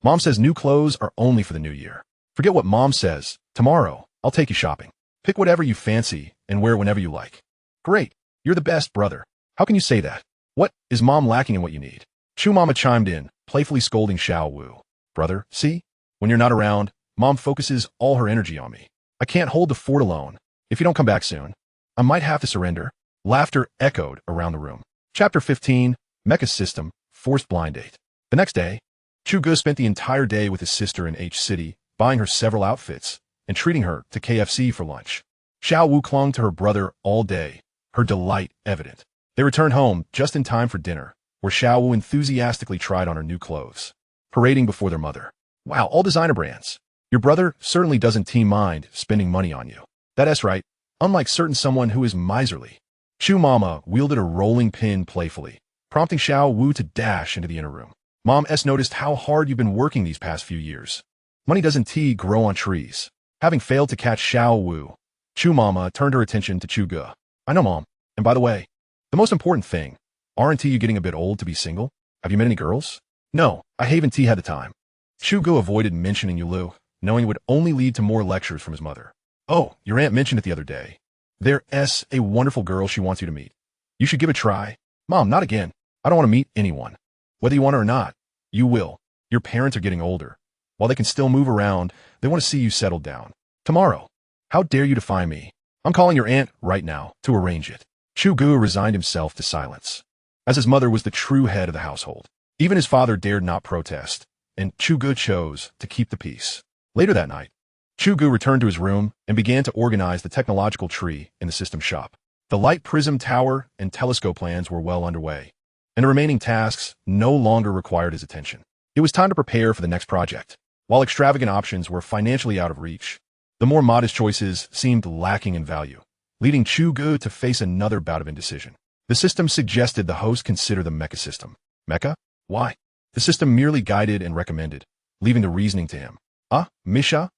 Mom says new clothes are only for the new year. Forget what Mom says. Tomorrow, I'll take you shopping. Pick whatever you fancy and wear whenever you like. Great. You're the best, brother. How can you say that? What is Mom lacking in what you need? Chu Mama chimed in, playfully scolding Xiao Wu. Brother, see? When you're not around, Mom focuses all her energy on me. I can't hold the fort alone. If you don't come back soon, I might have to surrender. Laughter echoed around the room. Chapter 15, Mecha System, Forced Blind Date. The next day, Chu Ge spent the entire day with his sister in H City, buying her several outfits and treating her to KFC for lunch. Xiao Wu clung to her brother all day, her delight evident. They returned home just in time for dinner, where Xiao Wu enthusiastically tried on her new clothes, parading before their mother. Wow, all designer brands. Your brother certainly doesn't mind spending money on you. That's right, unlike certain someone who is miserly. Chu Mama wielded a rolling pin playfully, prompting Xiao Wu to dash into the inner room. Mom noticed how hard you've been working these past few years. Money doesn't grow on trees. Having failed to catch Xiao Wu, Chu Mama turned her attention to Chu Ge. I know, Mom. And by the way, the most important thing, aren't you getting a bit old to be single? Have you met any girls? No, I haven't had the time. Chu Ge avoided mentioning Yulu, knowing it would only lead to more lectures from his mother. Oh, your aunt mentioned it the other day. There's a wonderful girl she wants you to meet. You should give it a try. Mom, not again. I don't want to meet anyone. Whether you want to or not, you will. Your parents are getting older. While they can still move around, they want to see you settled down. Tomorrow. How dare you defy me? I'm calling your aunt right now to arrange it. Chu Ge resigned himself to silence, as his mother was the true head of the household. Even his father dared not protest, and Chu Ge chose to keep the peace. Later that night, Chu Ge returned to his room and began to organize the technological tree in the system shop. The light prism tower and telescope plans were well underway, and the remaining tasks no longer required his attention. It was time to prepare for the next project. While extravagant options were financially out of reach, the more modest choices seemed lacking in value, leading Chu Ge to face another bout of indecision. The system suggested the host consider the mecha system. Mecha? Why? The system merely guided and recommended, leaving the reasoning to him. Misha.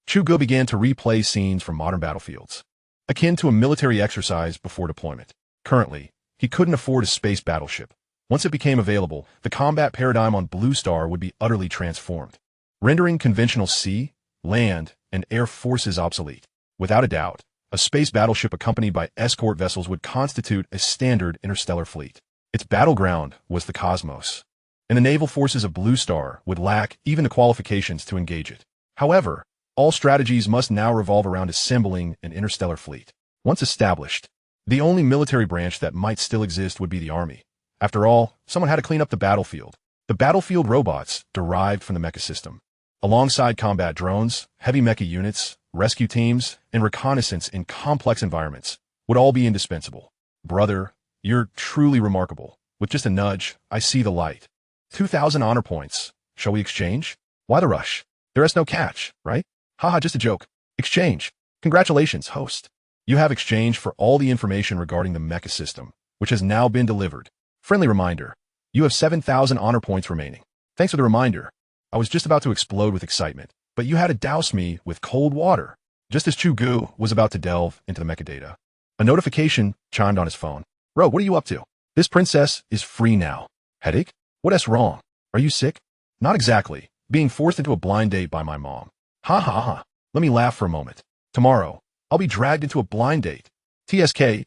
Chu Ge began to replay scenes from modern battlefields, akin to a military exercise before deployment. Currently, he couldn't afford a space battleship. Once it became available, the combat paradigm on Blue Star would be utterly transformed, rendering conventional sea, land, and air forces obsolete. Without a doubt, a space battleship accompanied by escort vessels would constitute a standard interstellar fleet. Its battleground was the cosmos, and the naval forces of Blue Star would lack even the qualifications to engage it. However, all strategies must now revolve around assembling an interstellar fleet. Once established, the only military branch that might still exist would be the army. After all, someone had to clean up the battlefield. The battlefield robots derived from the mecha system, alongside combat drones, heavy mecha units, rescue teams, and reconnaissance in complex environments, would all be indispensable. Brother, you're truly remarkable. With just a nudge, I see the light. 2,000 honor points. Shall we exchange? Why the rush? There is no catch, right? Haha, just a joke. Exchange. Congratulations, host. You have exchanged for all the information regarding the mecha system, which has now been delivered. Friendly reminder. You have 7,000 honor points remaining. Thanks for the reminder. I was just about to explode with excitement, but you had to douse me with cold water. Just as Chu Ge was about to delve into the mecha data, a notification chimed on his phone. Bro, what are you up to? This princess is free now. Headache? What's wrong? Are you sick? Not exactly. Being forced into a blind date by my mom. Ha ha ha. Let me laugh for a moment. Tomorrow, I'll be dragged into a blind date. TSK.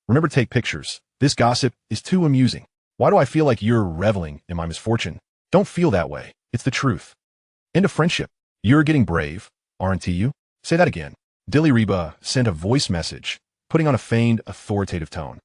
Remember to take pictures. This gossip is too amusing. Why do I feel like you're reveling in my misfortune? Don't feel that way. It's the truth. End of friendship. You're getting brave, aren't you? Say that again. Dilraba sent a voice message, putting on a feigned authoritative tone.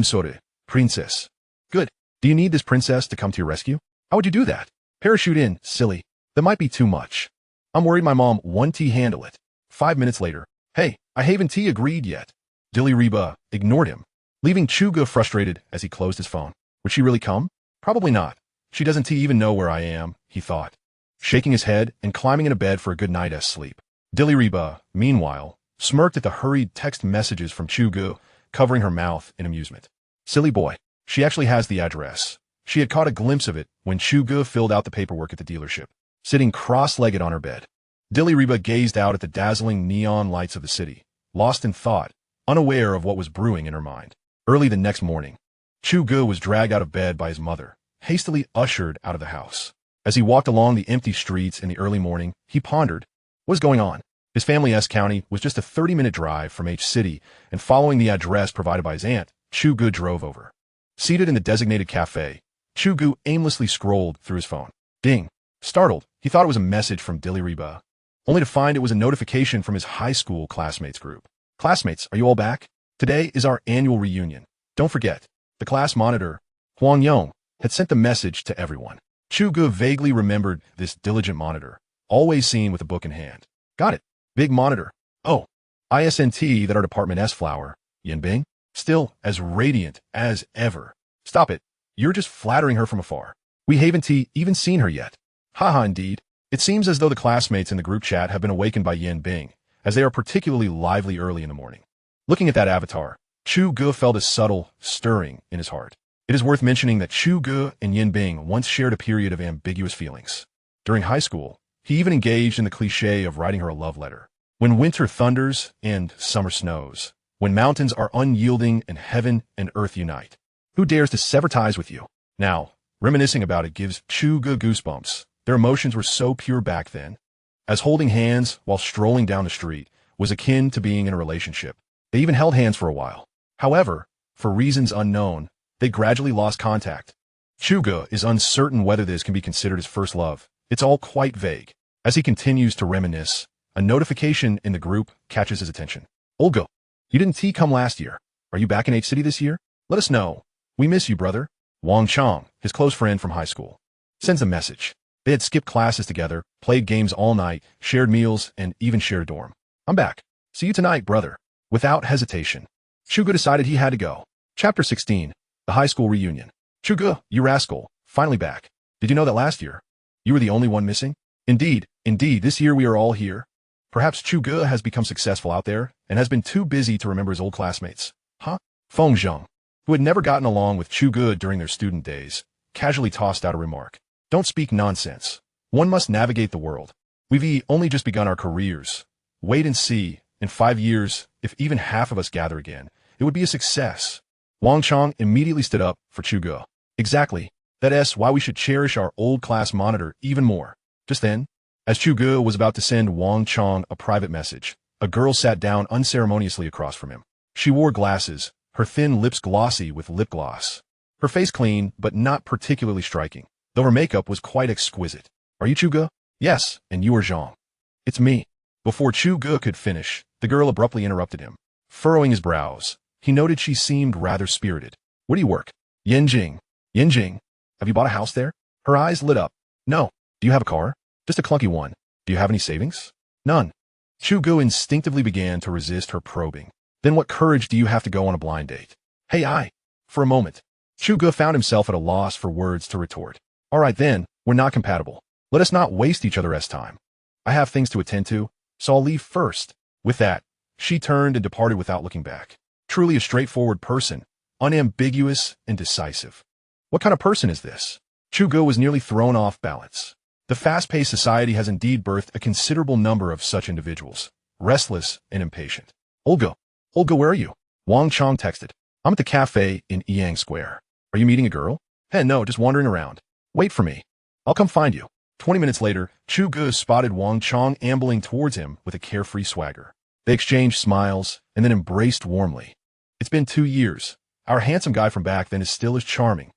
Sorry, princess. Good. Do you need this princess to come to your rescue? How would you do that? Parachute in, silly. That might be too much. I'm worried my mom won't handle it. 5 minutes later. Hey, I haven't agreed yet. Dilraba ignored him, leaving Chu Ge frustrated as he closed his phone. Would she really come? Probably not. She doesn't even know where I am, he thought, shaking his head and climbing into bed for a good night's sleep. Dilraba, meanwhile, smirked at the hurried text messages from Chu Ge, covering her mouth in amusement. Silly boy. She actually has the address. She had caught a glimpse of it when Chu Ge filled out the paperwork at the dealership, sitting cross-legged on her bed. Dilraba gazed out at the dazzling neon lights of the city, lost in thought, unaware of what was brewing in her mind. Early the next morning, Chu Ge was dragged out of bed by his mother, hastily ushered out of the house. As he walked along the empty streets in the early morning, he pondered, what was going on? His family's county was just a 30-minute drive from H City, and following the address provided by his aunt, Chu Ge drove over. Seated in the designated cafe, Chu Ge aimlessly scrolled through his phone. Ding. Startled, he thought it was a message from Dilraba, only to find it was a notification from his high school classmates group. Classmates, are you all back? Today is our annual reunion. Don't forget. The class monitor, Huang Yong, had sent the message to everyone. Chu Ge vaguely remembered this diligent monitor, always seen with a book in hand. Got it. Big monitor. Oh. ISNT that our department S flower, Yinbing, still as radiant as ever. Stop it. You're just flattering her from afar. We haven't even seen her yet. Haha, indeed. It seems as though the classmates in the group chat have been awakened by Yinbing, as they are particularly lively early in the morning. Looking at that avatar, Chu Ge felt a subtle stirring in his heart. It is worth mentioning that Chu Ge and Yinbing once shared a period of ambiguous feelings. During high school, he even engaged in the cliché of writing her a love letter. When winter thunders and summer snows, when mountains are unyielding and heaven and earth unite, who dares to sever ties with you? Now, reminiscing about it gives Chu Ge goosebumps. Their emotions were so pure back then, as holding hands while strolling down the street was akin to being in a relationship. They even held hands for a while. However, for reasons unknown, they gradually lost contact. Chu Ge is uncertain whether this can be considered his first love. It's all quite vague. As he continues to reminisce, a notification in the group catches his attention. Olga, you didn't come last year. Are you back in H City this year? Let us know. We miss you, brother. Wang Chong, his close friend from high school, sends a message. They had skipped classes together, played games all night, shared meals, and even shared a dorm. I'm back. See you tonight, brother. Without hesitation, Chu Ge decided he had to go. Chapter 16. The High School Reunion. Chu Ge, you rascal, finally back. Did you know that last year, you were the only one missing? Indeed, this year we are all here. Perhaps Chu Ge has become successful out there and has been too busy to remember his old classmates. Huh? Feng Zheng, who had never gotten along with Chu Ge during their student days, casually tossed out a remark. Don't speak nonsense. One must navigate the world. We've only just begun our careers. Wait and see. In 5 years, if even half of us gather again, it would be a success. Wang Chong immediately stood up for Chu Ge. Exactly. That's why we should cherish our old class monitor even more. Just then, as Chu Ge was about to send Wang Chong a private message, a girl sat down unceremoniously across from him. She wore glasses, her thin lips glossy with lip gloss. Her face clean, but not particularly striking, though her makeup was quite exquisite. Are you Chu Ge? Yes, and you are Zhang. It's me. Before Chu Ge could finish, the girl abruptly interrupted him. Furrowing his brows, he noted she seemed rather spirited. Where do you work? Yanjing. Yanjing. Have you bought a house there? Her eyes lit up. No. Do you have a car? Just a clunky one. Do you have any savings? None. Chu Ge instinctively began to resist her probing. Then what courage do you have to go on a blind date? Hey, For a moment, Chu Ge found himself at a loss for words to retort. All right then, we're not compatible. Let us not waste each other's time. I have things to attend to, so I'll leave first. With that, she turned and departed without looking back. Truly a straightforward person, unambiguous and decisive. What kind of person is this? Chu Ge was nearly thrown off balance. The fast-paced society has indeed birthed a considerable number of such individuals, restless and impatient. Olga, where are you? Wang Chong texted. I'm at the cafe in Yang Square. Are you meeting a girl? Hey, no, just wandering around. Wait for me. I'll come find you. 20 minutes later, Chu Ge spotted Wang Chong ambling towards him with a carefree swagger. They exchanged smiles and then embraced warmly. It's been 2 years. Our handsome guy from back then is still as charming.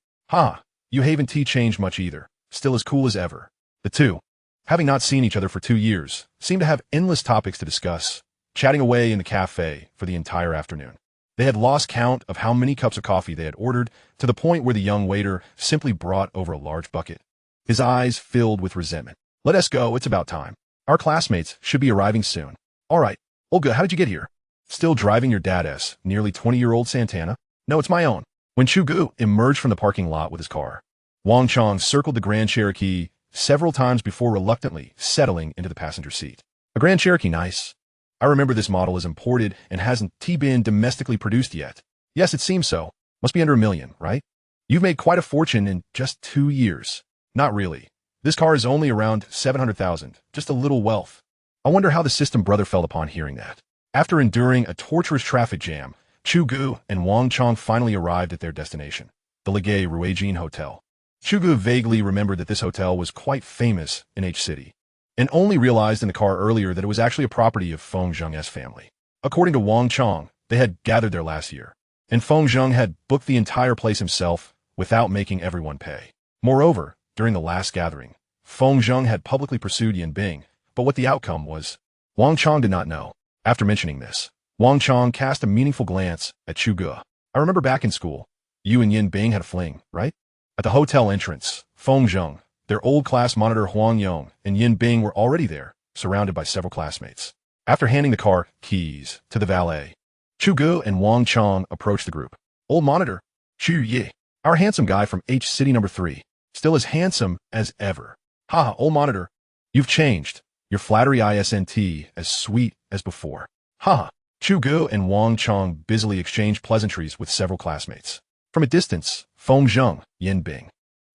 You haven't changed much either. Still as cool as ever. The two, having not seen each other for 2 years, seemed to have endless topics to discuss, chatting away in the cafe for the entire afternoon. They had lost count of how many cups of coffee they had ordered, to the point where the young waiter simply brought over a large bucket. His eyes filled with resentment. Let us go, it's about time. Our classmates should be arriving soon. All right, Olga, how did you get here? Still driving your dad's nearly 20-year-old Santana? No, it's my own. When Chu Ge emerged from the parking lot with his car, Wang Chong circled the Grand Cherokee several times before reluctantly settling into the passenger seat. A Grand Cherokee, nice. I remember this model is imported and hasn't been domestically produced yet. Yes, it seems so. Must be under $1 million, right? You've made quite a fortune in just 2 years. Not really. This car is only around 700,000, just a little wealth. I wonder how the system brother felt upon hearing that. After enduring a torturous traffic jam, Chu Ge and Wang Chong finally arrived at their destination, the Legay Ruijin Hotel. Chu Ge vaguely remembered that this hotel was quite famous in H City, and only realized in the car earlier that it was actually a property of Feng Zheng's family. According to Wang Chong, they had gathered there last year, and Feng Zheng had booked the entire place himself without making everyone pay. Moreover, during the last gathering, Feng Zheng had publicly pursued Yin Bing, but what the outcome was, Wang Chong did not know. After mentioning this, Wang Chong cast a meaningful glance at Chu Ge. I remember back in school, you and Yin Bing had a fling, right? At the hotel entrance, Feng Zheng, their old class monitor Huang Yong, and Yin Bing were already there, surrounded by several classmates. After handing the car keys to the valet, Chu Ge and Wang Chong approached the group. Old monitor, Chu Ge, our handsome guy from H City number 3, still as handsome as ever. Haha, old monitor, you've changed. Your flattery isn't as sweet as before. Haha. Chu Ge and Wang Chong busily exchanged pleasantries with several classmates. From a distance, Feng Zheng, Yin Bing,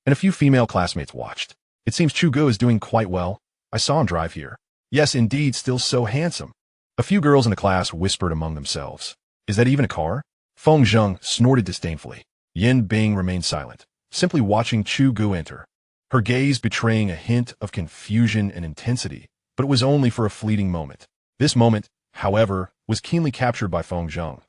and a few female classmates watched. It seems Chu Ge is doing quite well. I saw him drive here. Yes, indeed, still so handsome. A few girls in the class whispered among themselves. Is that even a car? Feng Zheng snorted disdainfully. Yin Bing remained silent, simply watching Chu Ge enter, her gaze betraying a hint of confusion and intensity, but it was only for a fleeting moment. This moment, however, was keenly captured by Feng Zheng.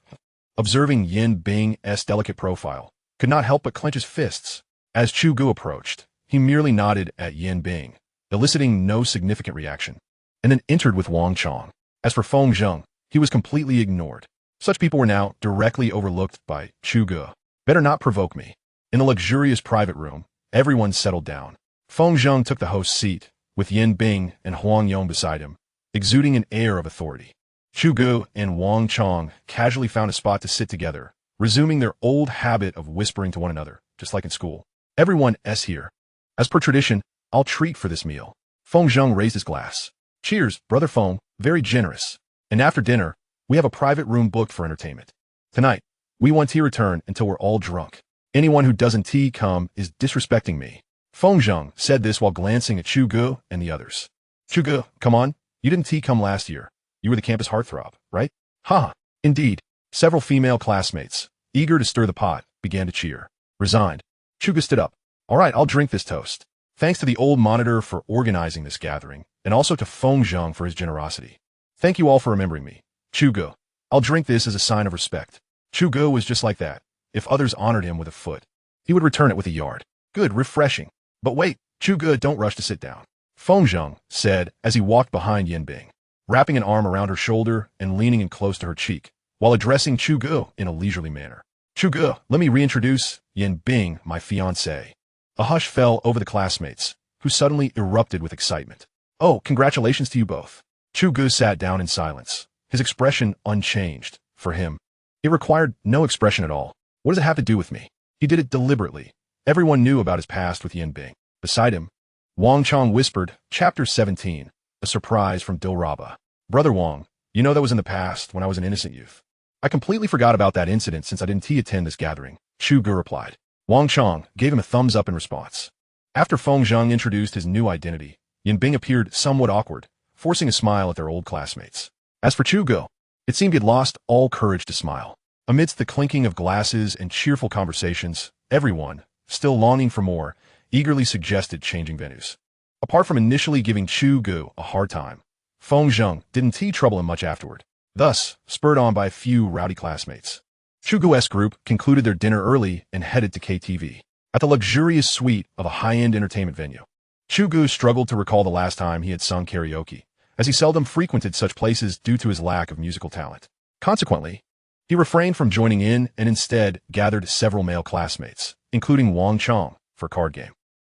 Observing Yin Bing's delicate profile, could not help but clench his fists. As Chu Ge approached, he merely nodded at Yin Bing, eliciting no significant reaction, and then entered with Wang Chong. As for Feng Zheng, he was completely ignored. Such people were now directly overlooked by Chu Ge. Better not provoke me. In the luxurious private room, everyone settled down. Feng Zheng took the host's seat, with Yin Bing and Huang Yong beside him, exuding an air of authority. Chu Ge and Wang Chong casually found a spot to sit together, resuming their old habit of whispering to one another, just like in school. Everyone's here. As per tradition, I'll treat for this meal. Feng Zheng raised his glass. Cheers, brother Feng, very generous. And after dinner, we have a private room booked for entertainment. Tonight, we won't return until we're all drunk. Anyone who doesn't come is disrespecting me. Feng Zheng said this while glancing at Chu Ge and the others. Chu Ge, come on, you didn't come last year. You were the campus heartthrob, right? Ha! Indeed. Several female classmates, eager to stir the pot, began to cheer. Resigned, Chu Ge stood up. All right, I'll drink this toast. Thanks to the old monitor for organizing this gathering, and also to Feng Zheng for his generosity. Thank you all for remembering me. Chu Ge, I'll drink this as a sign of respect. Chu Ge was just like that. If others honored him with a foot, he would return it with a yard. Good, refreshing. But wait, Chu Ge, don't rush to sit down. Feng Zheng said as he walked behind Yin Bing, wrapping an arm around her shoulder and leaning in close to her cheek, while addressing Chu Ge in a leisurely manner. Chu Ge, let me reintroduce Yin Bing, my fiancée. A hush fell over the classmates, who suddenly erupted with excitement. Oh, congratulations to you both. Chu Ge sat down in silence, his expression unchanged. For him, it required no expression at all. What does it have to do with me? He did it deliberately. Everyone knew about his past with Yin Bing. Beside him, Wang Chong whispered, Chapter 17, a surprise from Dilraba. Brother Wang, you know that was in the past when I was an innocent youth. I completely forgot about that incident since I didn't attend this gathering, Chu Ge replied. Wang Chong gave him a thumbs up in response. After Feng Zheng introduced his new identity, Yin Bing appeared somewhat awkward, forcing a smile at their old classmates. As for Chu Ge, it seemed he had lost all courage to smile. Amidst the clinking of glasses and cheerful conversations, everyone, still longing for more, eagerly suggested changing venues. Apart from initially giving Chu Ge a hard time, Feng Zheng didn't trouble him much afterward. Thus, spurred on by a few rowdy classmates, Chu Ge's group concluded their dinner early and headed to KTV, at the luxurious suite of a high-end entertainment venue. Chu Ge struggled to recall the last time he had sung karaoke, as he seldom frequented such places due to his lack of musical talent. Consequently, he refrained from joining in and instead gathered several male classmates, including Wang Chong, for a card game.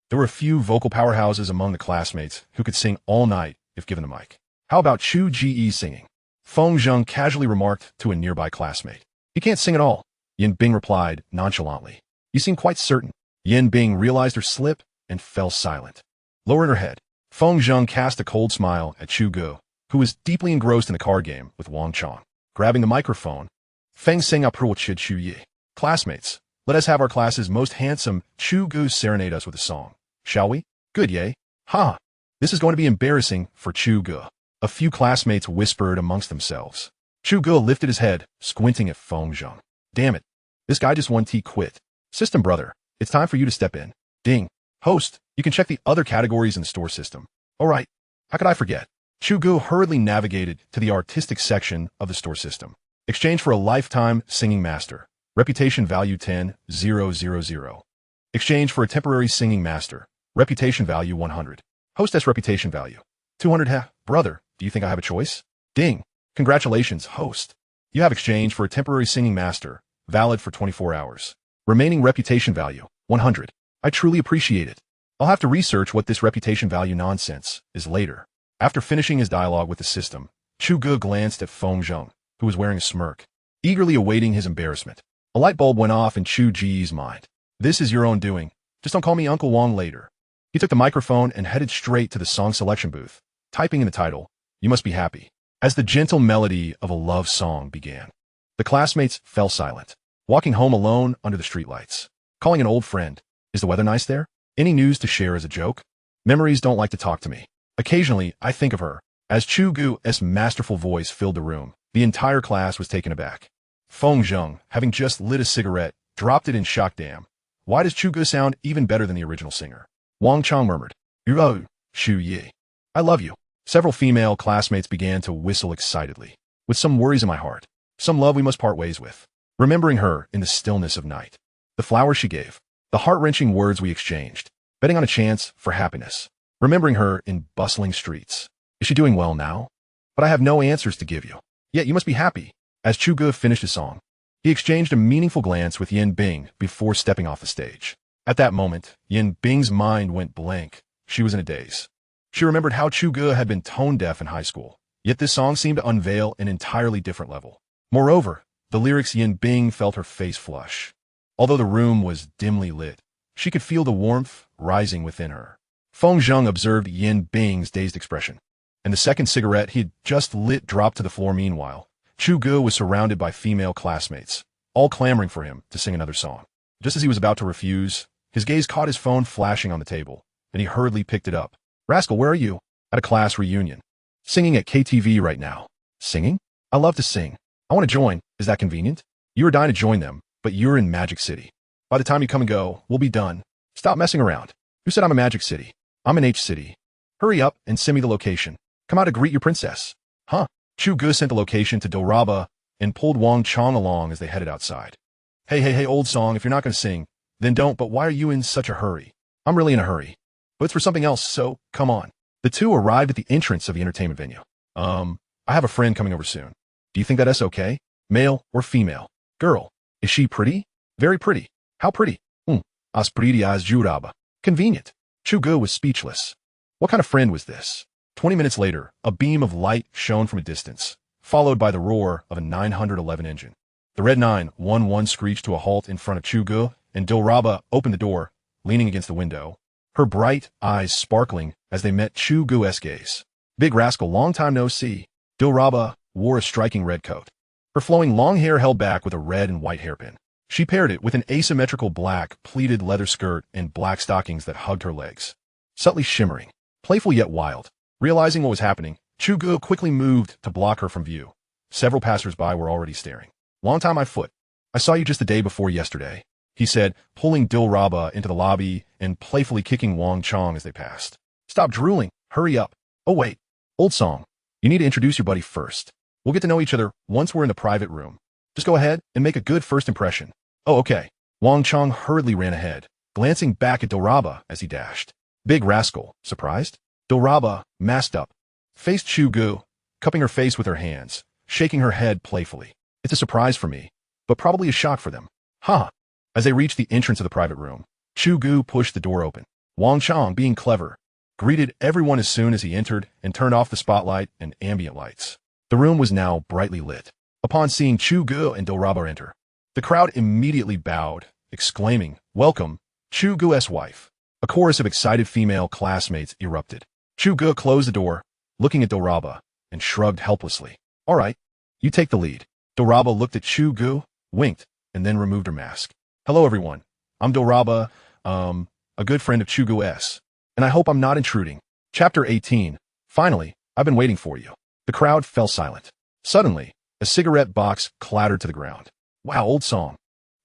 There were a few vocal powerhouses among the classmates who could sing all night if given the mic. How about Chu Ge singing? Feng Zheng casually remarked to a nearby classmate. He can't sing at all. Yin Bing replied nonchalantly. You seem quite certain. Yin Bing realized her slip and fell silent. Lowering her head, Feng Zheng cast a cold smile at Chu Ge, who was deeply engrossed in the card game with Wang Chong. Grabbing the microphone, Feng Sing approached Chu Ye. Classmates, let us have our class's most handsome Chu Ge serenade us with a song. Shall we? Good, Ye. Ha! This is going to be embarrassing for Chu Ge. A few classmates whispered amongst themselves. Chu Ge lifted his head, squinting at Feng Zheng. Damn it. This guy just won quit. System brother, it's time for you to step in. Ding. Host, you can check the other categories in the store system. All right. How could I forget? Chu Ge hurriedly navigated to the artistic section of the store system. Exchange for a lifetime singing master. Reputation value 10,000. Exchange for a temporary singing master. Reputation value 100. Hostess reputation value 200. Ha, brother, do you think I have a choice? Ding. Congratulations, host. You have exchange for a temporary singing master, valid for 24 hours. Remaining reputation value 100. I truly appreciate it. I'll have to research what this reputation value nonsense is later. After finishing his dialogue with the system, Chu Ge glanced at Feng Zheng, who was wearing a smirk, eagerly awaiting his embarrassment. A light bulb went off in Chu Ge's mind. This is your own doing. Just don't call me Uncle Wong later. He took the microphone and headed straight to the song selection booth, typing in the title, You Must Be Happy, as the gentle melody of a love song began. The classmates fell silent, walking home alone under the streetlights. Calling an old friend. Is the weather nice there? Any news to share as a joke? Memories don't like to talk to me. Occasionally, I think of her. As Chu Ge's masterful voice filled the room, the entire class was taken aback. Feng Zheng, having just lit a cigarette, dropped it in shock. Damn. Why does Chu Ge sound even better than the original singer? Wang Chong murmured. Oh, Chu Ye. I love you. Several female classmates began to whistle excitedly. With some worries in my heart. Some love we must part ways with. Remembering her in the stillness of night. The flowers she gave. The heart-wrenching words we exchanged. Betting on a chance for happiness. Remembering her in bustling streets. Is she doing well now? But I have no answers to give you. Yet you must be happy. As Chu Ge finished his song, he exchanged a meaningful glance with Yin Bing before stepping off the stage. At that moment, Yin Bing's mind went blank. She was in a daze. She remembered how Chu Ge had been tone-deaf in high school, yet this song seemed to unveil an entirely different level. Moreover, the lyrics Yin Bing felt her face flush. Although the room was dimly lit, she could feel the warmth rising within her. Feng Zheng observed Yin Bing's dazed expression, and the second cigarette he had just lit dropped to the floor. Meanwhile, Chu Ge was surrounded by female classmates, all clamoring for him to sing another song. Just as he was about to refuse, his gaze caught his phone flashing on the table, and he hurriedly picked it up. Rascal, where are you? At a class reunion. Singing at KTV right now. Singing? I love to sing. I want to join. Is that convenient? You are dying to join them, but you're in Magic City. By the time you come and go, we'll be done. Stop messing around. Who said I'm in Magic City? I'm in H City. Hurry up and send me the location. Come out to greet your princess. Huh? Chu Ge sent the location to Dilraba and pulled Wang Chong along as they headed outside. Hey, old song, if you're not going to sing, then don't, but why are you in such a hurry? I'm really in a hurry. But it's for something else, so come on. The two arrived at the entrance of the entertainment venue. I have a friend coming over soon. Do you think that's okay? Male or female? Girl. Is she pretty? Very pretty. How pretty? As pretty as Dilraba. Convenient. Chu Ge was speechless. What kind of friend was this? 20 minutes later, a beam of light shone from a distance, followed by the roar of a 911 engine. The red 911 screeched to a halt in front of Chu Ge, and Dilraba opened the door, leaning against the window, her bright eyes sparkling as they met Chu Ge's gaze. Big rascal, long time no see. Dilraba wore a striking red coat. Her flowing long hair held back with a red and white hairpin. She paired it with an asymmetrical black pleated leather skirt and black stockings that hugged her legs. Subtly shimmering, playful yet wild. Realizing what was happening, Chu Ge quickly moved to block her from view. Several passers-by were already staring. Long time my foot. I saw you just the day before yesterday, he said, pulling Dilraba into the lobby and playfully kicking Wang Chong as they passed. Stop drooling. Hurry up. Oh wait. Old song. You need to introduce your buddy first. We'll get to know each other once we're in the private room. Just go ahead and make a good first impression. Oh, okay. Wang Chong hurriedly ran ahead, glancing back at Dilraba as he dashed. Big rascal. Surprised? Dilraba, masked up, faced Chu Ge, cupping her face with her hands, shaking her head playfully. It's a surprise for me, but probably a shock for them. Ha! As they reached the entrance of the private room, Chu Ge pushed the door open. Wang Chong, being clever, greeted everyone as soon as he entered and turned off the spotlight and ambient lights. The room was now brightly lit. Upon seeing Chu Ge and Dilraba enter, the crowd immediately bowed, exclaiming, "Welcome, Chu Ge's wife." A chorus of excited female classmates erupted. Chu Ge closed the door, looking at Dilraba, and shrugged helplessly. "All right, you take the lead." Dilraba looked at Chu Ge, winked, and then removed her mask. "Hello, everyone. I'm Dilraba, a good friend of Chu Ge's, and I hope I'm not intruding." Chapter 18. Finally, I've been waiting for you. The crowd fell silent. Suddenly, a cigarette box clattered to the ground. "Wow, old song.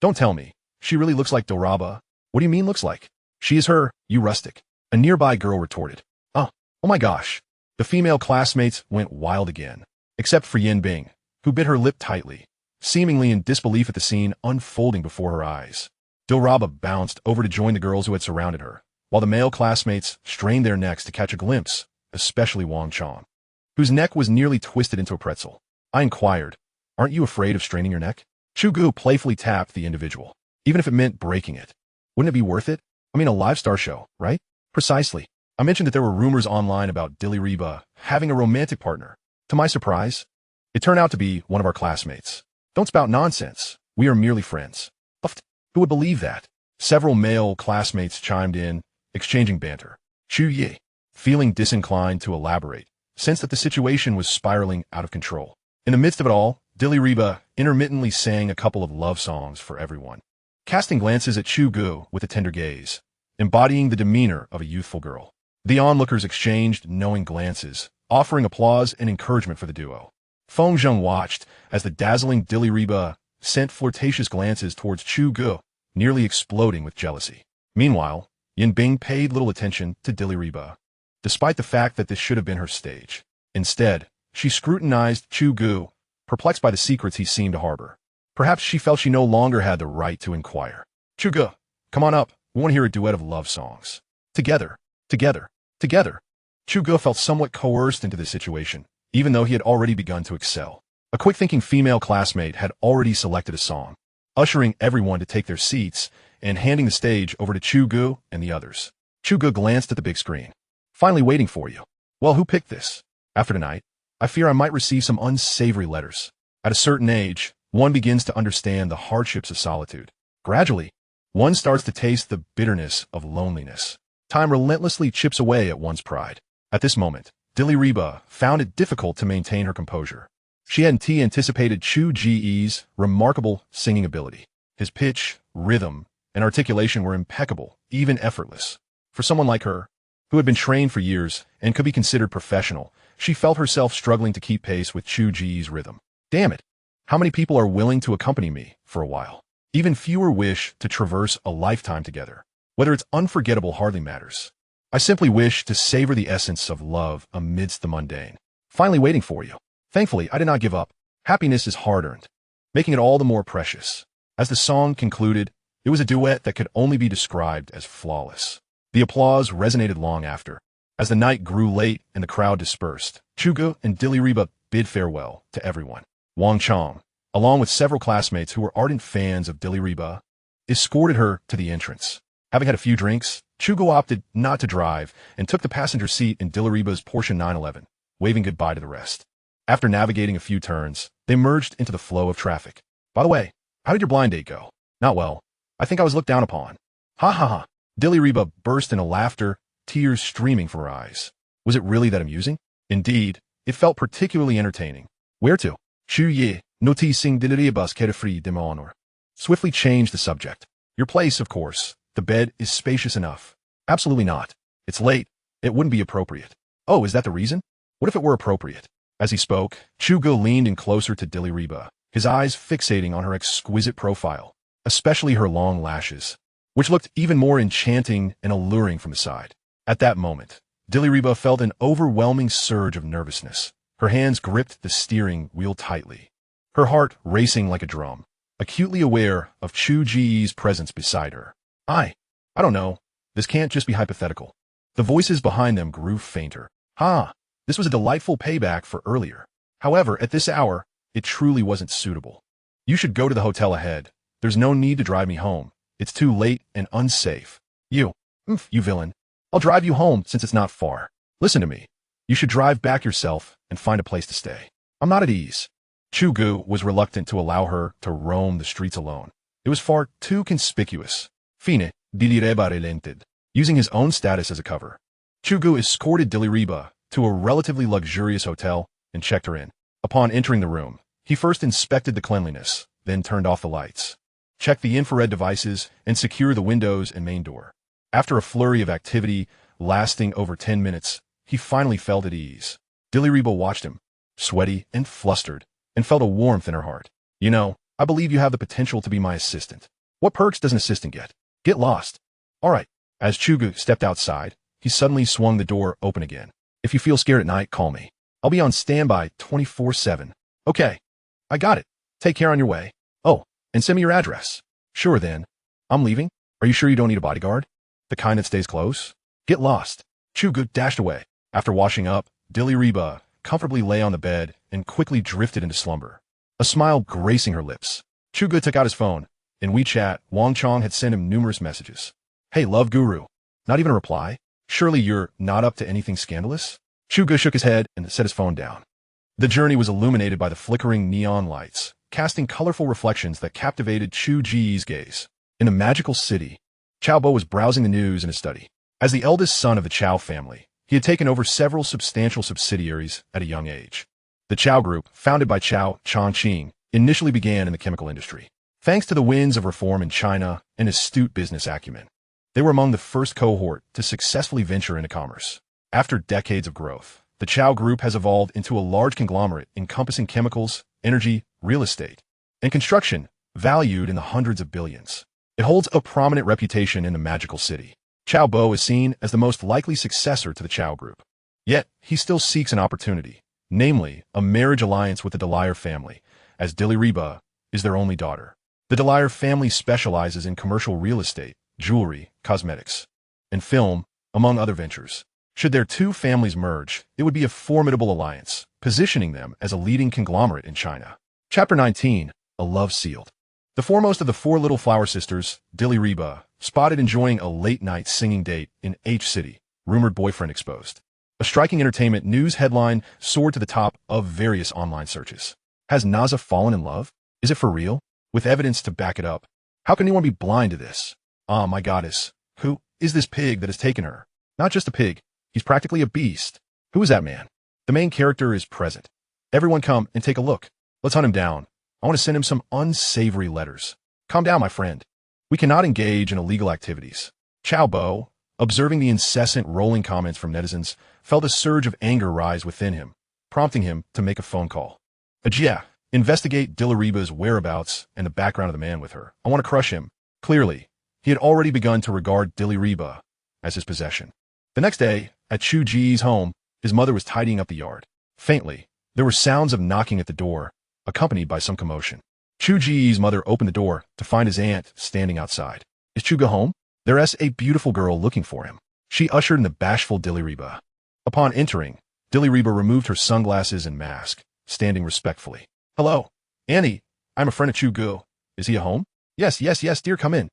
Don't tell me. She really looks like Dilraba." "What do you mean looks like?" "She is her, you rustic," a nearby girl retorted. Oh my gosh." The female classmates went wild again, except for Yin Bing, who bit her lip tightly, seemingly in disbelief at the scene unfolding before her eyes. Dilraba bounced over to join the girls who had surrounded her, while the male classmates strained their necks to catch a glimpse, especially Wang Chong, whose neck was nearly twisted into a pretzel. I inquired, "Aren't you afraid of straining your neck?" Chu Ge playfully tapped the individual. "Even if it meant breaking it, wouldn't it be worth it? I mean, a live star show, right?" "Precisely." I mentioned that there were rumors online about Dilraba having a romantic partner. To my surprise, it turned out to be one of our classmates. "Don't spout nonsense. We are merely friends." Who would believe that? Several male classmates chimed in, exchanging banter. Chu Ge, feeling disinclined to elaborate, sensed that the situation was spiraling out of control. In the midst of it all, Dilraba intermittently sang a couple of love songs for everyone, casting glances at Chu Ge with a tender gaze, embodying the demeanor of a youthful girl. The onlookers exchanged knowing glances, offering applause and encouragement for the duo. Feng Zheng watched as the dazzling Dilraba sent flirtatious glances towards Chu Ge, nearly exploding with jealousy. Meanwhile, Yin Bing paid little attention to Dilraba, despite the fact that this should have been her stage. Instead, she scrutinized Chu Ge, perplexed by the secrets he seemed to harbor. Perhaps she felt she no longer had the right to inquire. "Chu Ge, come on up. We want to hear a duet of love songs. Together, together, together." Chu Ge felt somewhat coerced into this situation, even though he had already begun to excel. A quick-thinking female classmate had already selected a song, ushering everyone to take their seats and handing the stage over to Chu Ge and the others. Chu Ge glanced at the big screen. "Finally waiting for you. Well, who picked this? After tonight, I fear I might receive some unsavory letters." At a certain age, one begins to understand the hardships of solitude. Gradually, one starts to taste the bitterness of loneliness. Time relentlessly chips away at one's pride. At this moment, Dilraba found it difficult to maintain her composure. She hadn't anticipated Chu Ge's remarkable singing ability. His pitch, rhythm, and articulation were impeccable, even effortless. For someone like her, who had been trained for years and could be considered professional, she felt herself struggling to keep pace with Chu Ge's rhythm. Damn it! How many people are willing to accompany me for a while? Even fewer wish to traverse a lifetime together. Whether it's unforgettable hardly matters. I simply wish to savor the essence of love amidst the mundane. Finally waiting for you. Thankfully, I did not give up. Happiness is hard-earned, making it all the more precious. As the song concluded, it was a duet that could only be described as flawless. The applause resonated long after. As the night grew late and the crowd dispersed, Chu Ge and Dilraba bid farewell to everyone. Wang Chong, along with several classmates who were ardent fans of Dilraba, escorted her to the entrance. Having had a few drinks, Chu Ge opted not to drive and took the passenger seat in Dilraba's Porsche 911, waving goodbye to the rest. After navigating a few turns, they merged into the flow of traffic. "By the way, how did your blind date go?" "Not well. I think I was looked down upon." "Ha ha ha." Dilraba burst into laughter, tears streaming from her eyes. Was it really that amusing? Indeed, it felt particularly entertaining. "Where to?" Chu Ge, noticing Dilraba's carefree demeanor, swiftly changed the subject. "Your place, of course. The bed is spacious enough." "Absolutely not. It's late. It wouldn't be appropriate." "Oh, is that the reason? What if it were appropriate?" As he spoke, Chu Ge leaned in closer to Dilraba, his eyes fixating on her exquisite profile, especially her long lashes, which looked even more enchanting and alluring from the side. At that moment, Dilraba felt an overwhelming surge of nervousness. Her hands gripped the steering wheel tightly, her heart racing like a drum, acutely aware of Chu Ge's presence beside her. I don't know. This can't just be hypothetical." The voices behind them grew fainter. This was a delightful payback for earlier. However, at this hour, it truly wasn't suitable. "You should go to the hotel ahead. There's no need to drive me home. It's too late and unsafe." You villain." I'll drive you home since it's not far. Listen to me. You should drive back yourself and find a place to stay. I'm not at ease. Chu Ge was reluctant to allow her to roam the streets alone. It was far too conspicuous. Fine, Dilraba relented, using his own status as a cover. Chu Ge escorted Dilraba to a relatively luxurious hotel and checked her in. Upon entering the room, he first inspected the cleanliness, then turned off the lights, checked the infrared devices, and secured the windows and main door. After a flurry of activity lasting over 10 minutes, he finally felt at ease. Dilraba watched him, sweaty and flustered, and felt a warmth in her heart. You know, I believe you have the potential to be my assistant. What perks does an assistant get? Get lost. All right. As Chu Ge stepped outside, he suddenly swung the door open again. If you feel scared at night, call me. I'll be on standby 24/7. Okay. I got it. Take care on your way. Oh, and send me your address. Sure then. I'm leaving. Are you sure you don't need a bodyguard? The kind that stays close? Get lost. Chu Ge dashed away. After washing up, Dilraba comfortably lay on the bed and quickly drifted into slumber, a smile gracing her lips. Chu Ge took out his phone. In WeChat, Wang Chong had sent him numerous messages. Hey, love guru. Not even a reply? Surely you're not up to anything scandalous? Chu Ge shook his head and set his phone down. The journey was illuminated by the flickering neon lights, casting colorful reflections that captivated Chu Ge's gaze. In a magical city, Chao Bo was browsing the news in his study. As the eldest son of the Chao family, he had taken over several substantial subsidiaries at a young age. The Chao Group, founded by Chao Chongqing, initially began in the chemical industry. Thanks to the winds of reform in China and astute business acumen, they were among the first cohort to successfully venture into commerce. After decades of growth, the Chao Group has evolved into a large conglomerate encompassing chemicals, energy, real estate, and construction, valued in the hundreds of billions. It holds a prominent reputation in the magical city. Chao Bo is seen as the most likely successor to the Chao Group. Yet, he still seeks an opportunity, namely, a marriage alliance with the Dilraba family, as Dilraba is their only daughter. The Dilraba family specializes in commercial real estate, jewelry, cosmetics, and film, among other ventures. Should their two families merge, it would be a formidable alliance, positioning them as a leading conglomerate in China. Chapter 19, A Love Sealed. The foremost of the four little flower sisters, Dilraba, spotted enjoying a late-night singing date in H City, rumored boyfriend exposed. A striking entertainment news headline soared to the top of various online searches. Has Naza fallen in love? Is it for real? With evidence to back it up. How can anyone be blind to this? Ah, my goddess. Who is this pig that has taken her? Not just a pig. He's practically a beast. Who is that man? The main character is present. Everyone come and take a look. Let's hunt him down. I want to send him some unsavory letters. Calm down, my friend. We cannot engage in illegal activities. Chao Bo, observing the incessant rolling comments from netizens, felt a surge of anger rise within him, prompting him to make a phone call. Ajia, investigate Dilraba's whereabouts and the background of the man with her. I want to crush him. Clearly, he had already begun to regard Dilraba as his possession. The next day, at Chu Ge's home, his mother was tidying up the yard. Faintly, there were sounds of knocking at the door, accompanied by some commotion. Chu Ge's mother opened the door to find his aunt standing outside. Is Chu Ge home? There's a beautiful girl looking for him. She ushered in the bashful Dilraba. Upon entering, Dilraba removed her sunglasses and mask, standing respectfully. Hello, Annie. I'm a friend of Chu Ge. Is he at home? Yes, dear, come in.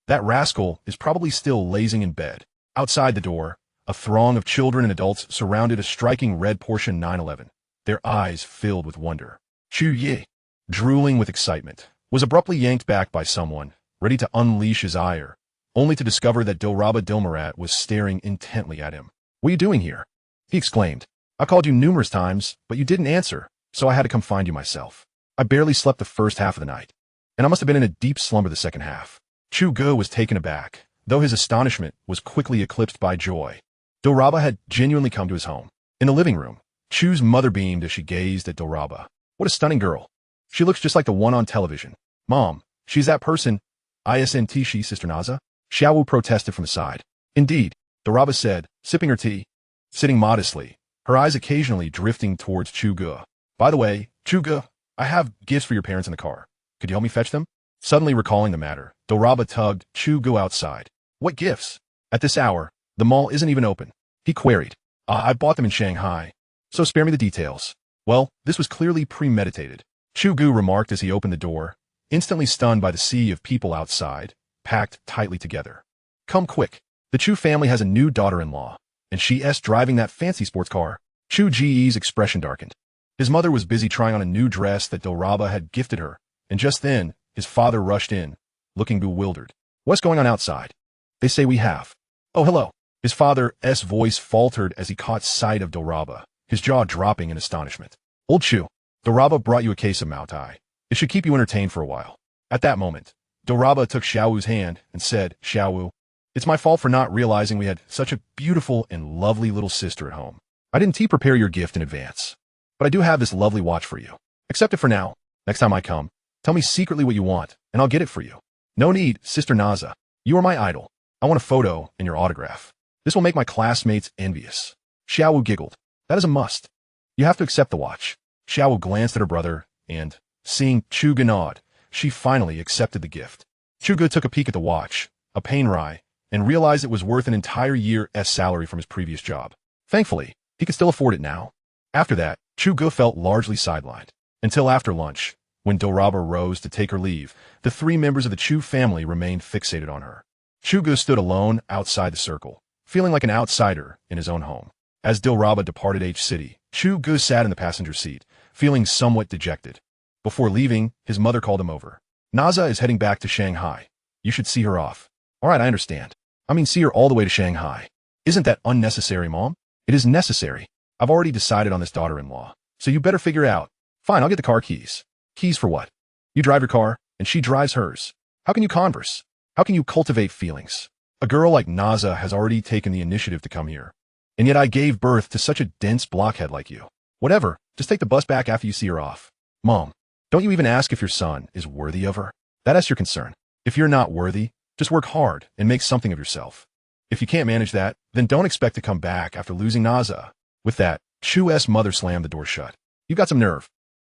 That rascal is probably still lazing in bed. Outside the door, a throng of children and adults surrounded a striking red Porsche 911, their eyes filled with wonder. Chu Ge, drooling with excitement, was abruptly yanked back by someone, ready to unleash his ire, only to discover that Dilraba Dilmarat was staring intently at him. What are you doing here? He exclaimed. I called you numerous times, but you didn't answer, so I had to come find you myself. I barely slept the first half of the night, and I must have been in a deep slumber the second half. Chu Ge was taken aback, though his astonishment was quickly eclipsed by joy. Dilraba had genuinely come to his home. In the living room, Chu's mother beamed as she gazed at Dilraba. What a stunning girl. She looks just like the one on television. Mom, she's that person. Isn't she, Sister Naza? Xiaowu protested from the side. Indeed, Dilraba said, sipping her tea, sitting modestly, her eyes occasionally drifting towards Chu Ge. By the way, Chu Ge, I have gifts for your parents in the car. Could you help me fetch them? Suddenly recalling the matter, Dilraba tugged Chu Ge outside. What gifts? At this hour, the mall isn't even open. He queried. I bought them in Shanghai, so spare me the details. Well, this was clearly premeditated. Chu Ge remarked as he opened the door, instantly stunned by the sea of people outside, packed tightly together. Come quick. The Chu family has a new daughter-in-law, and she's driving that fancy sports car. Chu Ge's expression darkened. His mother was busy trying on a new dress that Dilraba had gifted her, and just then, his father rushed in, looking bewildered. What's going on outside? They say we have. Oh, hello. His father's voice faltered as he caught sight of Dilraba, his jaw dropping in astonishment. Old Chu, Dilraba brought you a case of Moutai. It should keep you entertained for a while. At that moment, Dilraba took Xiaowu's hand and said, Xiaowu, it's my fault for not realizing we had such a beautiful and lovely little sister at home. I didn't prepare your gift in advance. But I do have this lovely watch for you. Accept it for now. Next time I come, tell me secretly what you want, and I'll get it for you. No need, Sister Naza. You are my idol. I want a photo and your autograph. This will make my classmates envious. Xiaowu giggled. That is a must. You have to accept the watch. Xiaowu glanced at her brother, and, seeing Chu Ge nod, she finally accepted the gift. Chu Ge took a peek at the watch, a painrai, and realized it was worth an entire year's salary from his previous job. Thankfully, he could still afford it now. After that, Chu Ge felt largely sidelined. Until after lunch, when Dilraba rose to take her leave, the three members of the Chu family remained fixated on her. Chu Ge stood alone outside the circle, feeling like an outsider in his own home. As Dilraba departed H City, Chu Ge sat in the passenger seat, feeling somewhat dejected. Before leaving, his mother called him over. Naza is heading back to Shanghai. You should see her off. All right, I understand. I mean, see her all the way to Shanghai. Isn't that unnecessary, Mom? It is necessary. I've already decided on this daughter-in-law, so you better figure it out. Fine, I'll get the car keys. Keys for what? You drive your car, and she drives hers. How can you converse? How can you cultivate feelings? A girl like Naza has already taken the initiative to come here. And yet I gave birth to such a dense blockhead like you. Whatever, just take the bus back after you see her off. Mom, don't you even ask if your son is worthy of her? That's your concern. If you're not worthy, just work hard and make something of yourself. If you can't manage that, then don't expect to come back after losing Naza. With that, Chu's mother slammed the door shut. You got some nerve.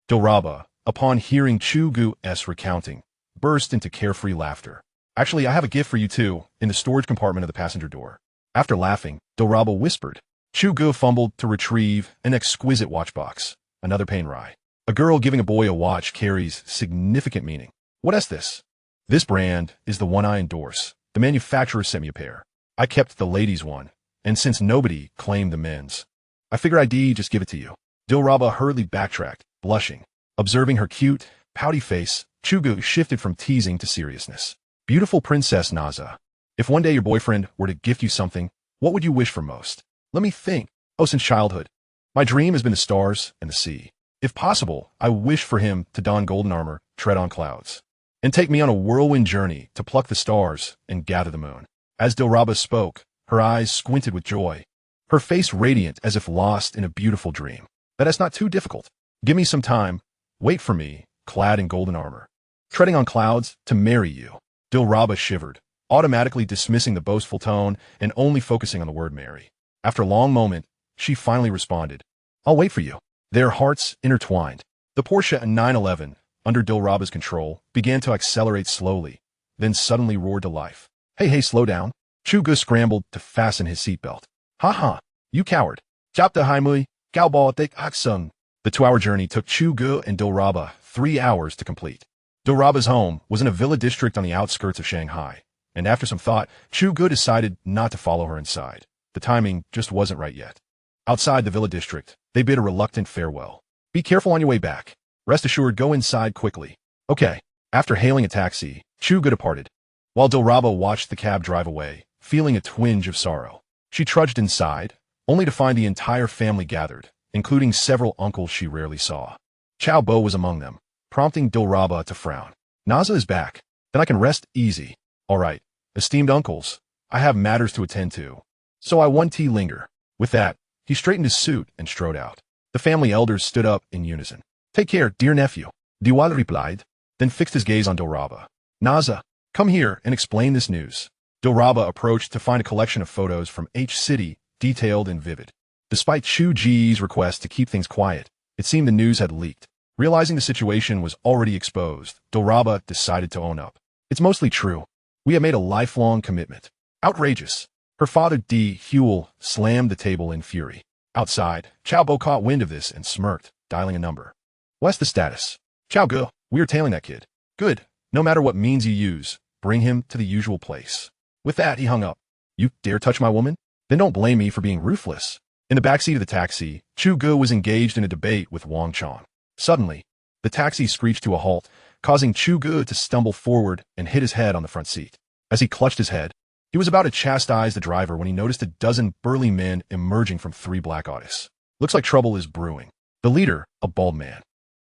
Dilraba, upon hearing Chu Ge's recounting, burst into carefree laughter. Actually, I have a gift for you too, in the storage compartment of the passenger door. After laughing, Dilraba whispered. Chu Ge fumbled to retrieve an exquisite watchbox, another painrai. A girl giving a boy a watch carries significant meaning. What is this? This brand is the one I endorse. The manufacturer sent me a pair. I kept the ladies' one, and since nobody claimed the men's, I figured I'd just give it to you. Dilraba hurriedly backtracked, blushing. Observing her cute, pouty face, Chu Ge shifted from teasing to seriousness. Beautiful Princess Naza, if one day your boyfriend were to gift you something, what would you wish for most? Let me think. Oh, since childhood. My dream has been the stars and the sea. If possible, I wish for him to don golden armor, tread on clouds, and take me on a whirlwind journey to pluck the stars and gather the moon. As Dilraba spoke, her eyes squinted with joy, her face radiant as if lost in a beautiful dream. That's not too difficult. Give me some time. Wait for me, clad in golden armor, treading on clouds to marry you. Dilraba shivered, automatically dismissing the boastful tone and only focusing on the word marry. After a long moment, she finally responded, I'll wait for you. Their hearts intertwined. The Porsche 911, under Dilraba's control, began to accelerate slowly, then suddenly roared to life. Hey, slow down. Chu Ge scrambled to fasten his seatbelt. Ha, you coward. Japta haimui, gaobao tek aksung. The 2-hour journey took Chu Ge and Dilraba 3 hours to complete. Dilraba's home was in a villa district on the outskirts of Shanghai, and after some thought, Chu Ge decided not to follow her inside. The timing just wasn't right yet. Outside the villa district, they bid a reluctant farewell. Be careful on your way back. Rest assured, go inside quickly. Okay. After hailing a taxi, Chu Ge departed, while Dilraba watched the cab drive away, feeling a twinge of sorrow. She trudged inside, only to find the entire family gathered, including several uncles she rarely saw. Chao Bo was among them, prompting Dilraba to frown. Naza is back. Then I can rest easy. All right, esteemed uncles, I have matters to attend to, so I won't linger. With that, he straightened his suit and strode out. The family elders stood up in unison. Take care, dear nephew, Diwali replied, then fixed his gaze on Dilraba. Naza, come here and explain this news. Dilraba approached to find a collection of photos from H City, detailed and vivid. Despite Chu Ge's request to keep things quiet, it seemed the news had leaked. Realizing the situation was already exposed, Dilraba decided to own up. It's mostly true. We have made a lifelong commitment. Outrageous. Her father D. Huel slammed the table in fury. Outside, Chao Bo caught wind of this and smirked, dialing a number. What's the status? Chao Ge, we are tailing that kid. Good. No matter what means you use, bring him to the usual place. With that, he hung up. You dare touch my woman? Then don't blame me for being ruthless. In the backseat of the taxi, Chu Ge was engaged in a debate with Wang Chong. Suddenly, the taxi screeched to a halt, causing Chu Ge to stumble forward and hit his head on the front seat. As he clutched his head, he was about to chastise the driver when he noticed a dozen burly men emerging from 3 black Audis. Looks like trouble is brewing. The leader, a bald man,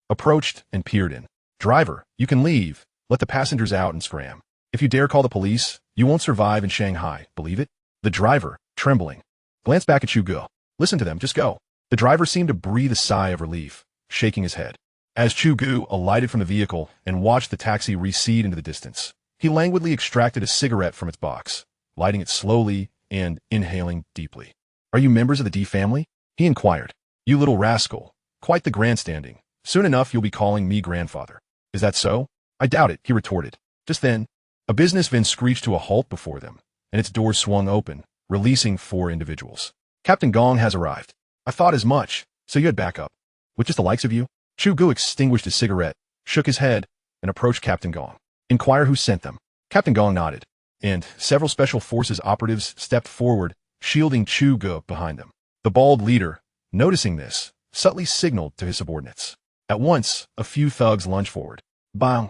approached and peered in. Driver, you can leave. Let the passengers out and scram. If you dare call the police, you won't survive in Shanghai, believe it? The driver, trembling, glanced back at Chu Ge. Listen to them, just go. The driver seemed to breathe a sigh of relief, shaking his head. As Chu Ge alighted from the vehicle and watched the taxi recede into the distance, he languidly extracted a cigarette from its box, lighting it slowly and inhaling deeply. Are you members of the D family? He inquired. You little rascal. Quite the grandstanding. Soon enough you'll be calling me grandfather. Is that so? I doubt it, he retorted. Just then, a business van screeched to a halt before them, and its doors swung open, releasing 4 individuals. Captain Gong has arrived. I thought as much, so you had backup. With just the likes of you? Chu Ge extinguished his cigarette, shook his head, and approached Captain Gong. Inquire who sent them. Captain Gong nodded, and several special forces operatives stepped forward, shielding Chu Ge behind them. The bald leader, noticing this, subtly signaled to his subordinates. At once, a few thugs lunged forward. Bang,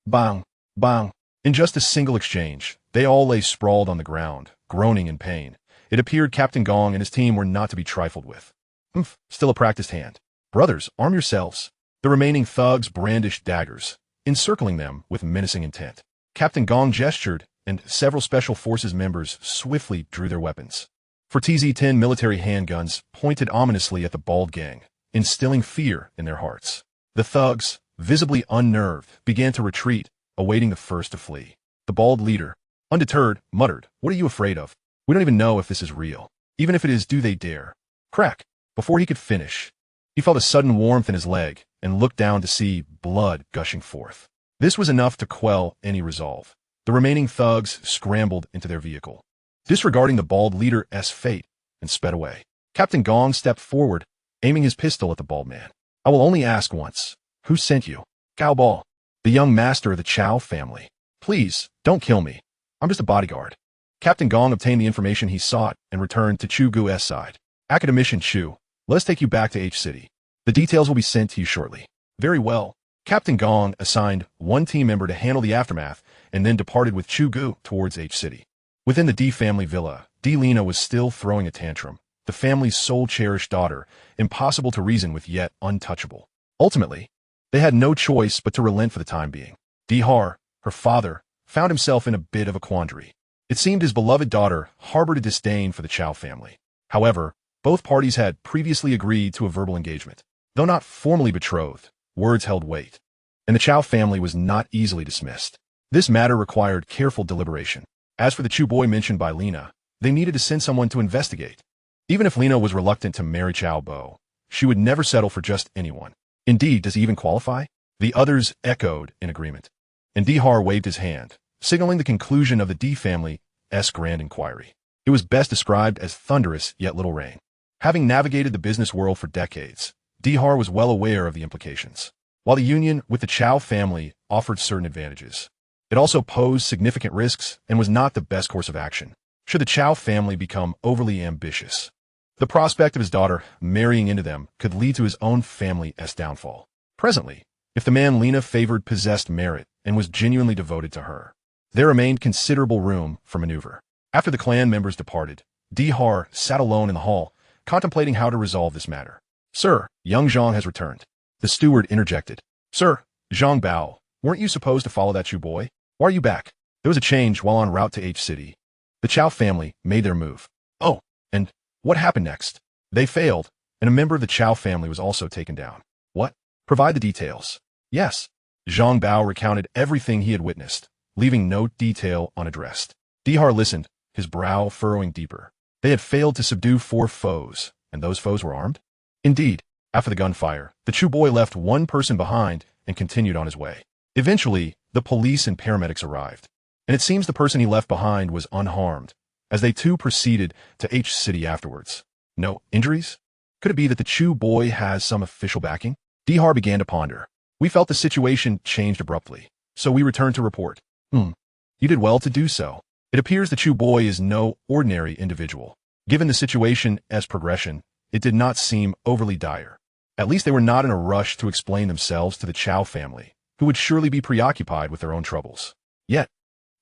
bang, bang. In just a single exchange, they all lay sprawled on the ground, groaning in pain. It appeared Captain Gong and his team were not to be trifled with. Still a practiced hand. Brothers, arm yourselves. The remaining thugs brandished daggers, encircling them with menacing intent. Captain Gong gestured, and several Special Forces members swiftly drew their weapons. 4 TZ-10 military handguns pointed ominously at the bald gang, instilling fear in their hearts. The thugs, visibly unnerved, began to retreat, awaiting the first to flee. The bald leader, undeterred, muttered, "What are you afraid of? We don't even know if this is real. Even if it is, do they dare?" Crack! Before he could finish, he felt a sudden warmth in his leg and looked down to see blood gushing forth. This was enough to quell any resolve. The remaining thugs scrambled into their vehicle, disregarding the bald leader's fate, and sped away. Captain Gong stepped forward, aiming his pistol at the bald man. I will only ask once. Who sent you? Gao Bao, the young master of the Chow family. Please, don't kill me. I'm just a bodyguard. Captain Gong obtained the information he sought and returned to Chu Ge's side. Academician Chu, let us take you back to H City. The details will be sent to you shortly. Very well. Captain Gong assigned 1 team member to handle the aftermath and then departed with Chu Ge towards H City. Within the D family villa, D Lena was still throwing a tantrum, the family's sole cherished daughter, impossible to reason with yet untouchable. Ultimately, they had no choice but to relent for the time being. D Har, her father, found himself in a bit of a quandary. It seemed his beloved daughter harbored a disdain for the Chow family. However, both parties had previously agreed to a verbal engagement. Though not formally betrothed, words held weight, and the Chow family was not easily dismissed. This matter required careful deliberation. As for the Chu boy mentioned by Lena, they needed to send someone to investigate. Even if Lena was reluctant to marry Chow Bo, she would never settle for just anyone. Indeed, does he even qualify? The others echoed in agreement, and Dihar waved his hand, signaling the conclusion of the D family's grand inquiry. It was best described as thunderous yet little rain. Having navigated the business world for decades, Dihar was well aware of the implications. While the union with the Chow family offered certain advantages, it also posed significant risks and was not the best course of action, should the Chow family become overly ambitious. The prospect of his daughter marrying into them could lead to his own family's downfall. Presently, if the man Lena favored possessed merit and was genuinely devoted to her, there remained considerable room for maneuver. After the clan members departed, Dihar sat alone in the hall, contemplating how to resolve this matter. Sir, young Zhang has returned. The steward interjected. Sir, Zhang Bao, weren't you supposed to follow that Chu boy? Why are you back? There was a change while en route to H City. The Chow family made their move. Oh, and what happened next? They failed, and a member of the Chow family was also taken down. What? Provide the details. Yes. Zhang Bao recounted everything he had witnessed, leaving no detail unaddressed. Dihar listened, his brow furrowing deeper. They had failed to subdue 4 foes, and those foes were armed? Indeed, after the gunfire, the Chu boy left 1 person behind and continued on his way. Eventually, the police and paramedics arrived, and it seems the person he left behind was unharmed, as they too proceeded to H City afterwards. No injuries? Could it be that the Chu boy has some official backing? Dihar began to ponder. We felt the situation changed abruptly, so we returned to report. You did well to do so. It appears the Chu boy is no ordinary individual. Given the situation as progression, it did not seem overly dire. At least they were not in a rush to explain themselves to the Chow family, who would surely be preoccupied with their own troubles. Yet,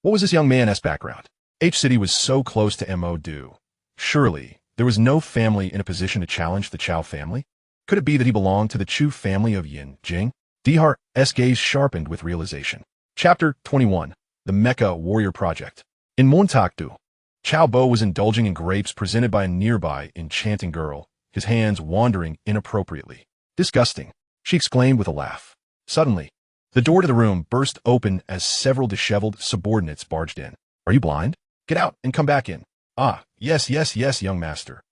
what was this young man's background? H City was so close to Mo Do. Surely, there was no family in a position to challenge the Chow family? Could it be that he belonged to the Chu family of Yin Jing? Dhar's gaze sharpened with realization. Chapter 21. The Mecha Warrior Project. In Montakdu, Chow Bo was indulging in grapes presented by a nearby enchanting girl, his hands wandering inappropriately. Disgusting, she exclaimed with a laugh. Suddenly, the door to the room burst open as several disheveled subordinates barged in. Are you blind? Get out and come back in. Ah, yes, young master.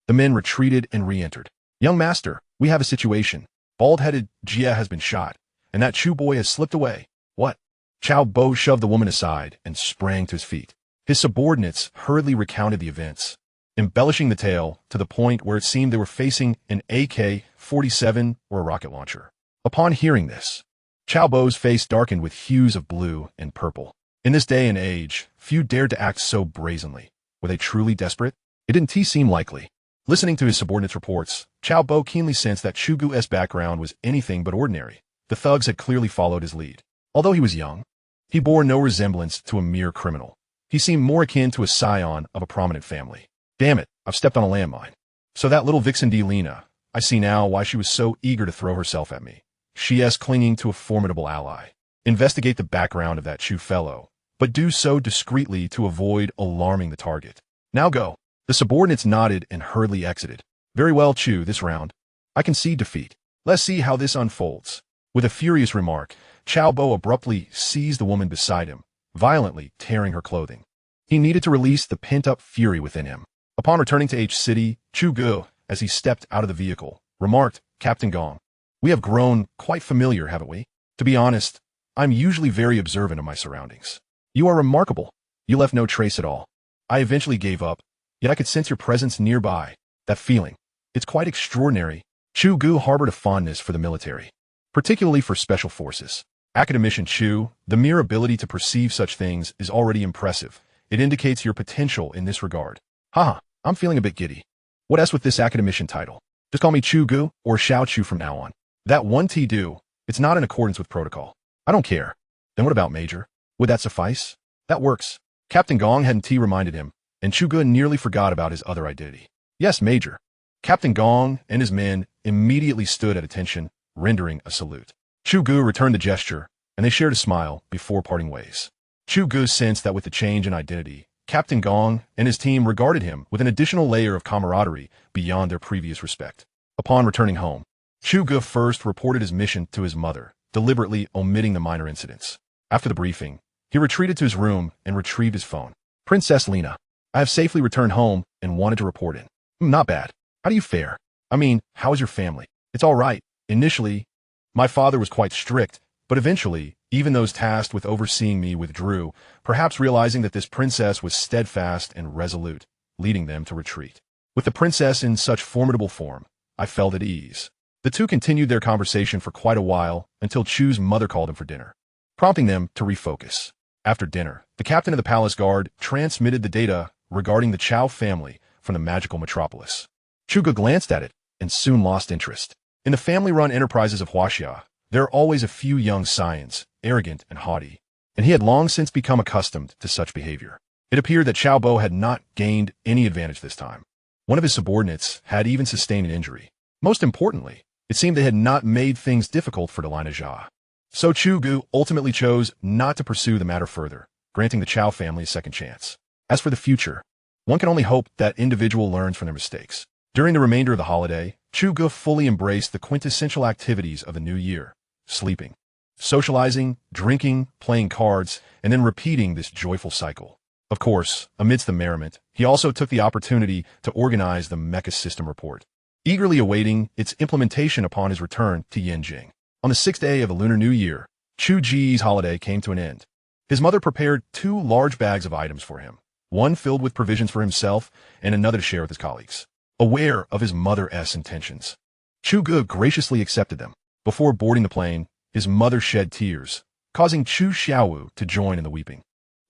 The men retreated and re-entered. Young master, we have a situation. Bald-headed Jia has been shot, and that Chu boy has slipped away. What? Chow Bo shoved the woman aside and sprang to his feet. His subordinates hurriedly recounted the events, embellishing the tale to the point where it seemed they were facing an AK-47 or a rocket launcher. Upon hearing this, Chow Bo's face darkened with hues of blue and purple. In this day and age, few dared to act so brazenly. Were they truly desperate? It didn't seem likely. Listening to his subordinates' reports, Chow Bo keenly sensed that Chu Ge's background was anything but ordinary. The thugs had clearly followed his lead. Although he was young, he bore no resemblance to a mere criminal. He seemed more akin to a scion of a prominent family. Damn it, I've stepped on a landmine. So that little vixen Lena, I see now why she was so eager to throw herself at me. She is clinging to a formidable ally. Investigate the background of that Chu fellow, but do so discreetly to avoid alarming the target. Now go. The subordinates nodded and hurriedly exited. Very well, Chu, this round. I concede defeat. Let's see how this unfolds. With a furious remark, Chow Bo abruptly seized the woman beside him, violently tearing her clothing. He needed to release the pent-up fury within him. Upon returning to H City, Chu Ge, as he stepped out of the vehicle, remarked, Captain Gong, we have grown quite familiar, haven't we? To be honest, I'm usually very observant of my surroundings. You are remarkable. You left no trace at all. I eventually gave up, yet I could sense your presence nearby. That feeling. It's quite extraordinary. Chu Ge harbored a fondness for the military, particularly for special forces. Academician Chu, the mere ability to perceive such things is already impressive. It indicates your potential in this regard. Haha, I'm feeling a bit giddy. What else with this Academician title? Just call me Chu Ge or Xiao Chu from now on. That one T do, it's not in accordance with protocol. I don't care. Then what about Major? Would that suffice? That works. Captain Gong hadn't reminded him, and Chu Ge nearly forgot about his other identity. Yes, Major. Captain Gong and his men immediately stood at attention, rendering a salute. Chu Ge returned the gesture, and they shared a smile before parting ways. Chu Ge sensed that with the change in identity, Captain Gong and his team regarded him with an additional layer of camaraderie beyond their previous respect. Upon returning home, Chu Ge first reported his mission to his mother, deliberately omitting the minor incidents. After the briefing, he retreated to his room and retrieved his phone. Princess Lena, I have safely returned home and wanted to report in. Not bad. How do you fare? I mean, how is your family? It's all right. Initially, my father was quite strict, but eventually, even those tasked with overseeing me withdrew, perhaps realizing that this princess was steadfast and resolute, leading them to retreat. With the princess in such formidable form, I felt at ease. The two continued their conversation for quite a while until Chu's mother called him for dinner, prompting them to refocus. After dinner, the captain of the palace guard transmitted the data regarding the Chow family from the magical metropolis. Chu Ge glanced at it and soon lost interest. In the family-run enterprises of Huaxia, there are always a few young scions, arrogant and haughty, and he had long since become accustomed to such behavior. It appeared that Chow Bo had not gained any advantage this time. One of his subordinates had even sustained an injury. Most importantly, it seemed they had not made things difficult for Delina Jia. So Chu Ge ultimately chose not to pursue the matter further, granting the Chow family a second chance. As for the future, one can only hope that individual learns from their mistakes. During the remainder of the holiday, Chu Ge fully embraced the quintessential activities of the new year: sleeping, socializing, drinking, playing cards, and then repeating this joyful cycle. Of course, amidst the merriment, he also took the opportunity to organize the mecha system report, eagerly awaiting its implementation upon his return to Yanjing. On the 6th day of the Lunar New Year, Chu Ge's holiday came to an end. His mother prepared 2 large bags of items for him, one filled with provisions for himself and another to share with his colleagues. Aware of his mother's intentions, Chu Ge graciously accepted them. Before boarding the plane, his mother shed tears, causing Chu Xiaowu to join in the weeping.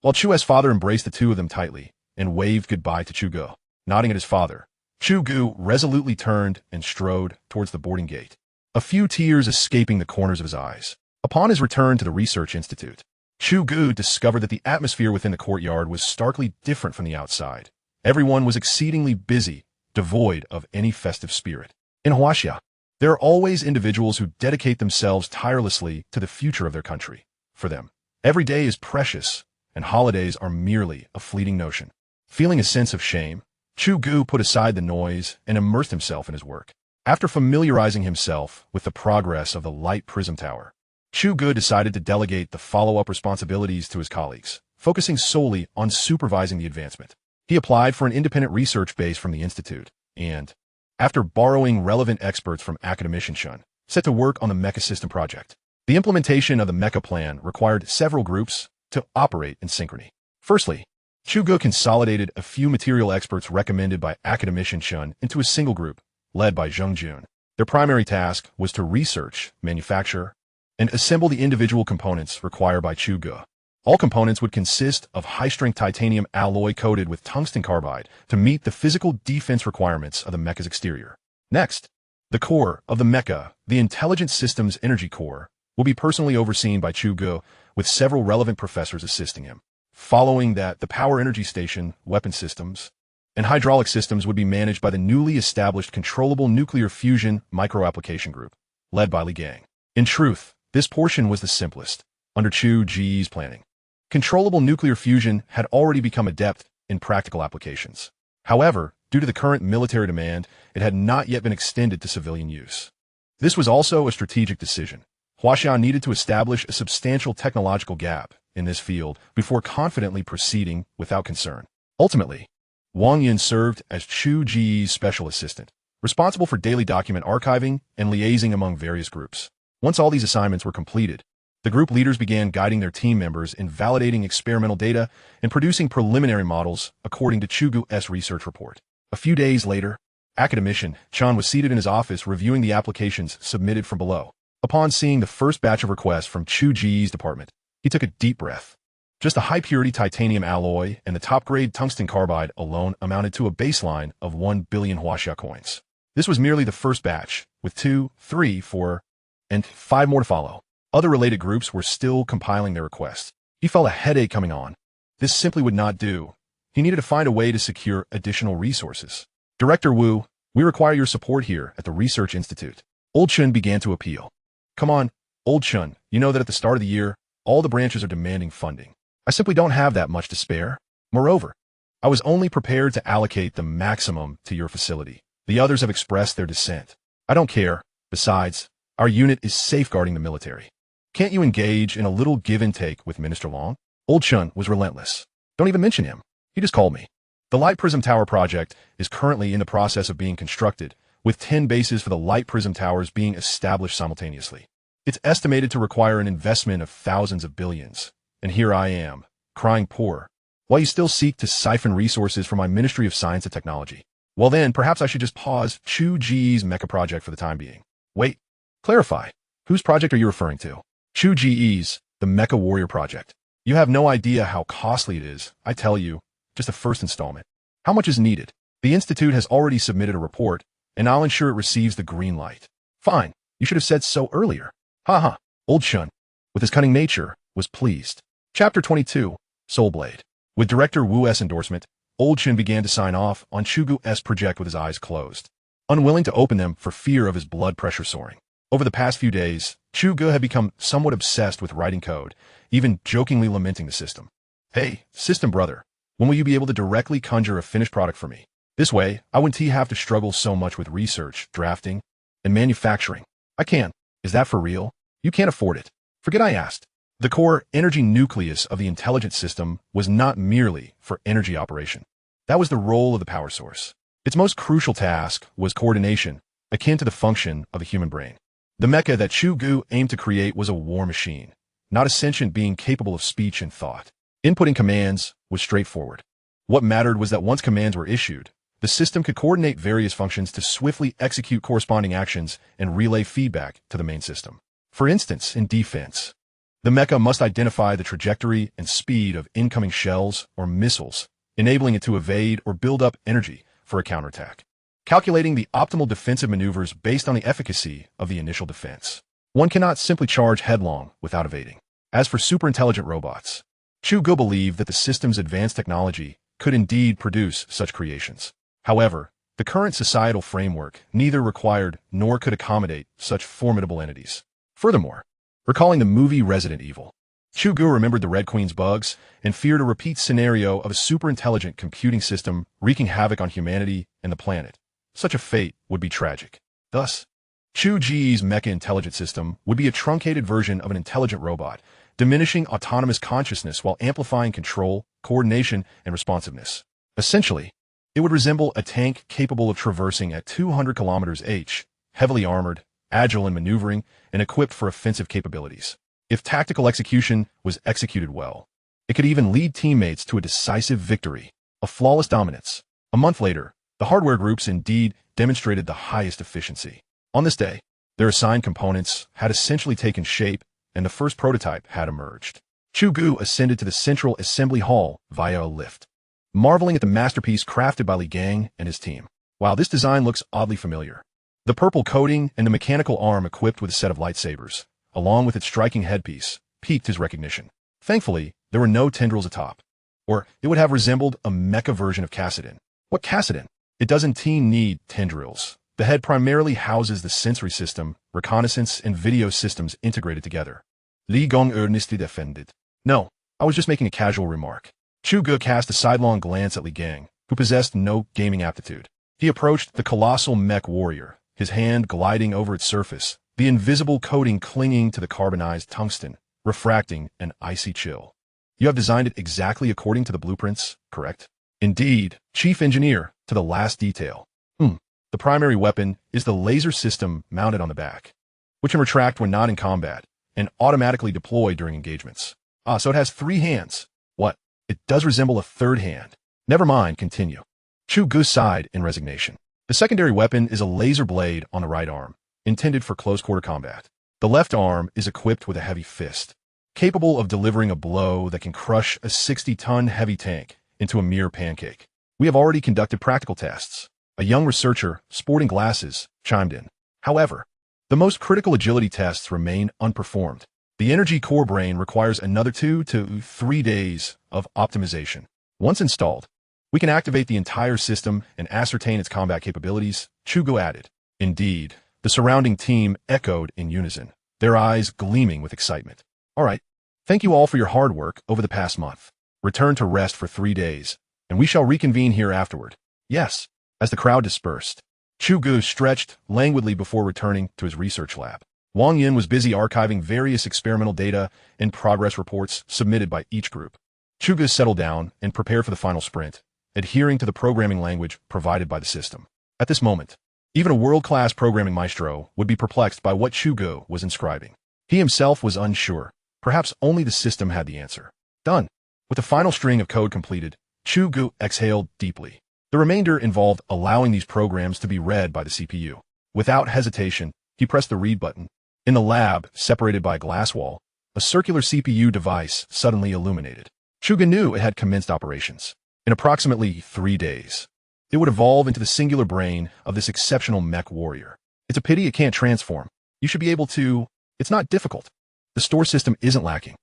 while Chu's father embraced the two of them tightly and waved goodbye to Chu Ge. Nodding at his father, Chu Ge resolutely turned and strode towards the boarding gate, a few tears escaping the corners of his eyes. Upon his return to the research institute, Chu Ge discovered that the atmosphere within the courtyard was starkly different from the outside. Everyone was exceedingly busy, devoid of any festive spirit. In Huaxia, there are always individuals who dedicate themselves tirelessly to the future of their country. For them, every day is precious, and holidays are merely a fleeting notion. Feeling a sense of shame, Chu Ge put aside the noise and immersed himself in his work. After familiarizing himself with the progress of the light prism tower, Chu Ge decided to delegate the follow-up responsibilities to his colleagues, focusing solely on supervising the advancement. He applied for an independent research base from the institute, and, after borrowing relevant experts from Academician, set to work on the mecha system project. The implementation of the mecha plan required several groups to operate in synchrony. Firstly, Chu Ge consolidated a few material experts recommended by Academician into a single group, led by Zheng Jun. Their primary task was to research, manufacture, and assemble the individual components required by Chu Ge. All components would consist of high-strength titanium alloy coated with tungsten carbide to meet the physical defense requirements of the mecha's exterior. Next, the core of the mecha, the Intelligent Systems Energy Core, will be personally overseen by Chu Ge, with several relevant professors assisting him. Following that, the power energy station, weapon systems, and hydraulic systems would be managed by the newly established Controllable Nuclear Fusion Micro-Application Group, led by Li Gang. In truth, this portion was the simplest, under Chu Ge's planning. Controllable nuclear fusion had already become adept in practical applications. However, due to the current military demand, it had not yet been extended to civilian use. This was also a strategic decision. Huaxia needed to establish a substantial technological gap in this field before confidently proceeding without concern. Ultimately, Wang Yin served as Chu Ge's special assistant, responsible for daily document archiving and liaising among various groups. Once all these assignments were completed, the group leaders began guiding their team members in validating experimental data and producing preliminary models according to Chu Ge's research report. A few days later, Academician Chan was seated in his office reviewing the applications submitted from below. Upon seeing the first batch of requests from Chu Ge's department, he took a deep breath. Just the high-purity titanium alloy and the top-grade tungsten carbide alone amounted to a baseline of 1 billion Huaxia coins. This was merely the first batch, with 2, 3, 4, and 5 more to follow. Other related groups were still compiling their requests. He felt a headache coming on. This simply would not do. He needed to find a way to secure additional resources. Director Wu, we require your support here at the Research Institute. Old Chun began to appeal. Come on, Old Chun, you know that at the start of the year, all the branches are demanding funding. I simply don't have that much to spare. Moreover, I was only prepared to allocate the maximum to your facility. The others have expressed their dissent. I don't care. Besides, our unit is safeguarding the military. Can't you engage in a little give and take with Minister Long? Old Chun was relentless. Don't even mention him. He just called me. The Light Prism Tower project is currently in the process of being constructed, with 10 bases for the Light Prism Towers being established simultaneously. It's estimated to require an investment of thousands of billions. And here I am, crying poor, while you still seek to siphon resources from my Ministry of Science and Technology. Well then, perhaps I should just pause Chu Ge's mecha project for the time being. Wait. Clarify. Whose project are you referring to? Chu Ge's, the Mecha Warrior project. You have no idea how costly it is, I tell you, just the first installment. How much is needed? The Institute has already submitted a report, and I'll ensure it receives the green light. Fine, you should have said so earlier. Haha, Old Chun, with his cunning nature, was pleased. Chapter 22, Soulblade. With Director Wu's endorsement, Old Chun began to sign off on Chu Ge's project with his eyes closed, unwilling to open them for fear of his blood pressure soaring. Over the past few days, Chu Ge had become somewhat obsessed with writing code, even jokingly lamenting the system. Hey, system brother, when will you be able to directly conjure a finished product for me? This way, I wouldn't have to struggle so much with research, drafting, and manufacturing. I can. Is that for real? You can't afford it. Forget I asked. The core energy nucleus of the intelligent system was not merely for energy operation. That was the role of the power source. Its most crucial task was coordination, akin to the function of a human brain. The mecha that Chu Ge aimed to create was a war machine, not a sentient being capable of speech and thought. Inputting commands was straightforward. What mattered was that once commands were issued, the system could coordinate various functions to swiftly execute corresponding actions and relay feedback to the main system. For instance, in defense, The mecha must identify the trajectory and speed of incoming shells or missiles, enabling it to evade or build up energy for a counterattack. Calculating the optimal defensive maneuvers based on the efficacy of the initial defense. One cannot simply charge headlong without evading. As for super-intelligent robots, Chu Ge believed that the system's advanced technology could indeed produce such creations. However, the current societal framework neither required nor could accommodate such formidable entities. Furthermore, recalling the movie Resident Evil, Chu Ge remembered the Red Queen's bugs and feared a repeat scenario of a super-intelligent computing system wreaking havoc on humanity and the planet. Such a fate would be tragic. Thus, Chu Ge's mecha intelligence system would be a truncated version of an intelligent robot, diminishing autonomous consciousness while amplifying control, coordination, and responsiveness. Essentially, it would resemble a tank capable of traversing at 200 km/h, heavily armored, agile in maneuvering, and equipped for offensive capabilities. If tactical execution was executed well, it could even lead teammates to a decisive victory, a flawless dominance. A month later, the hardware groups indeed demonstrated the highest efficiency. On this day, their assigned components had essentially taken shape, and the first prototype had emerged. Chu Ge ascended to the central assembly hall via a lift, marveling at the masterpiece crafted by Li Gang and his team. Wow, this design looks oddly familiar. The purple coating and the mechanical arm equipped with a set of lightsabers, along with its striking headpiece, piqued his recognition. Thankfully, there were no tendrils atop, or it would have resembled a mecha version of Cassidon. What Cassidon? It doesn't need tendrils. The head primarily houses the sensory system, reconnaissance, and video systems integrated together. Li Gong earnestly defended. No, I was just making a casual remark. Chu Ge cast a sidelong glance at Li Gang, who possessed no gaming aptitude. He approached the colossal mech warrior, his hand gliding over its surface, the invisible coating clinging to the carbonized tungsten, refracting an icy chill. You have designed it exactly according to the blueprints, correct? Indeed, Chief Engineer, to the last detail. The primary weapon is the laser system mounted on the back, which can retract when not in combat, and automatically deploy during engagements. So it has 3 hands. What? It does resemble a third hand. Never mind, continue. Chu Ge sighed in resignation. The secondary weapon is a laser blade on the right arm, intended for close-quarter combat. The left arm is equipped with a heavy fist, capable of delivering a blow that can crush a 60-ton heavy tank into a mere pancake. We have already conducted practical tests. A young researcher, sporting glasses, chimed in. However, the most critical agility tests remain unperformed. The energy core brain requires another 2 to 3 days of optimization. Once installed, we can activate the entire system and ascertain its combat capabilities, Chu Ge added. Indeed, the surrounding team echoed in unison, their eyes gleaming with excitement. All right, thank you all for your hard work over the past month. Return to rest for 3 days, and we shall reconvene here afterward. Yes. As the crowd dispersed, Chu Ge stretched languidly before returning to his research lab. Wang Yin was busy archiving various experimental data and progress reports submitted by each group. Chu Ge settled down and prepared for the final sprint, adhering to the programming language provided by the system. At this moment, even a world-class programming maestro would be perplexed by what Chu Ge was inscribing. He himself was unsure. Perhaps only the system had the answer. Done. With the final string of code completed, Chu Ge exhaled deeply. The remainder involved allowing these programs to be read by the CPU. Without hesitation, he pressed the read button. In the lab, separated by a glass wall, a circular CPU device suddenly illuminated. Chu Ge knew it had commenced operations. In approximately 3 days, it would evolve into the singular brain of this exceptional mech warrior. It's a pity it can't transform. You should be able to. It's not difficult. The store system isn't lacking.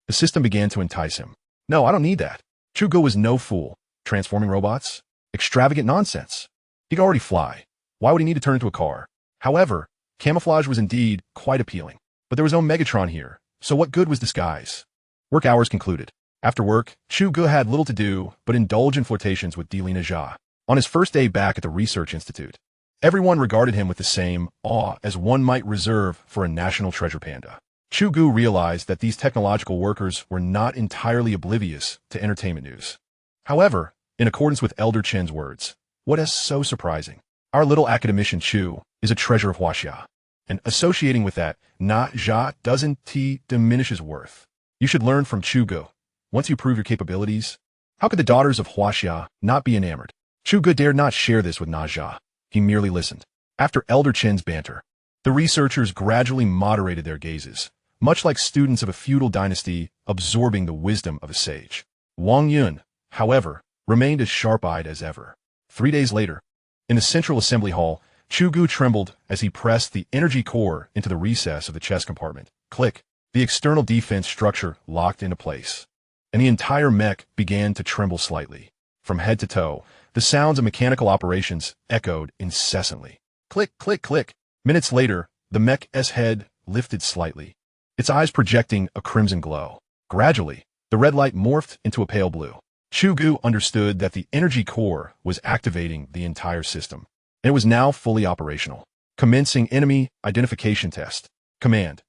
The system began to entice him. No, I don't need that. Chu Ge was no fool. Transforming robots? Extravagant nonsense. He could already fly. Why would he need to turn into a car? However, camouflage was indeed quite appealing. But there was no Megatron here, so what good was disguise? Work hours concluded. After work, Chu Ge had little to do but indulge in flirtations with Dilraba. On his first day back at the research institute, everyone regarded him with the same awe as one might reserve for a national treasure panda. Chu Ge realized that these technological workers were not entirely oblivious to entertainment news. However, in accordance with Elder Chen's words, what is so surprising? Our little Academician Chu is a treasure of Huaxia, and associating with that, not Jia doesn't diminish his worth. You should learn from Chu Ge. Once you prove your capabilities, how could the daughters of Huaxia not be enamored? Chu Ge dared not share this with Na Jia. He merely listened. After Elder Chen's banter, the researchers gradually moderated their gazes, much like students of a feudal dynasty absorbing the wisdom of a sage. Wang Yun, however, remained as sharp-eyed as ever. 3 days later, in the central assembly hall, Chu Ge trembled as he pressed the energy core into the recess of the chest compartment. Click. The external defense structure locked into place, and the entire mech began to tremble slightly. From head to toe, the sounds of mechanical operations echoed incessantly. Click, click, click. Minutes later, the mech's head lifted slightly, its eyes projecting a crimson glow. Gradually, the red light morphed into a pale blue. Chu Ge understood that the energy core was activating the entire system, and it was now fully operational. Commencing enemy identification test. Command.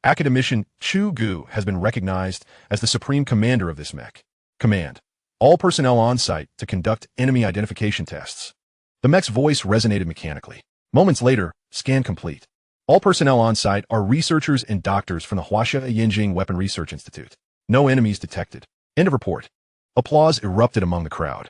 Academician Chu Ge has been recognized as the supreme commander of this mech. Command. All personnel on site to conduct enemy identification tests. The mech's voice resonated mechanically. Moments later, scan complete. All personnel on site are researchers and doctors from the Huaxia Yinjing Weapon Research Institute. No enemies detected. End of report. Applause erupted among the crowd.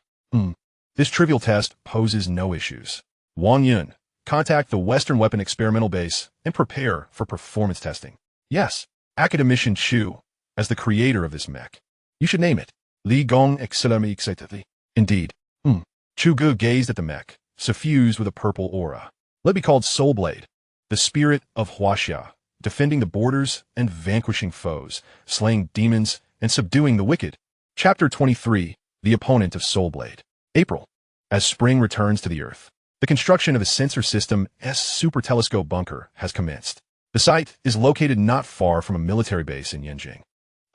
This trivial test poses no issues. Wang Yun, contact the Western Weapon Experimental Base and prepare for performance testing. Yes, Academician Chu, as the creator of this mech. You should name it. Li Gong excitedly. Indeed. Chu Ge gazed at the mech, suffused with a purple aura. Let it be called Soulblade, the spirit of Huaxia, defending the borders and vanquishing foes, slaying demons and subduing the wicked. Chapter 23, The Opponent of Soulblade. April. As spring returns to the Earth, the construction of a sensor system's super telescope bunker has commenced. The site is located not far from a military base in Yinjing,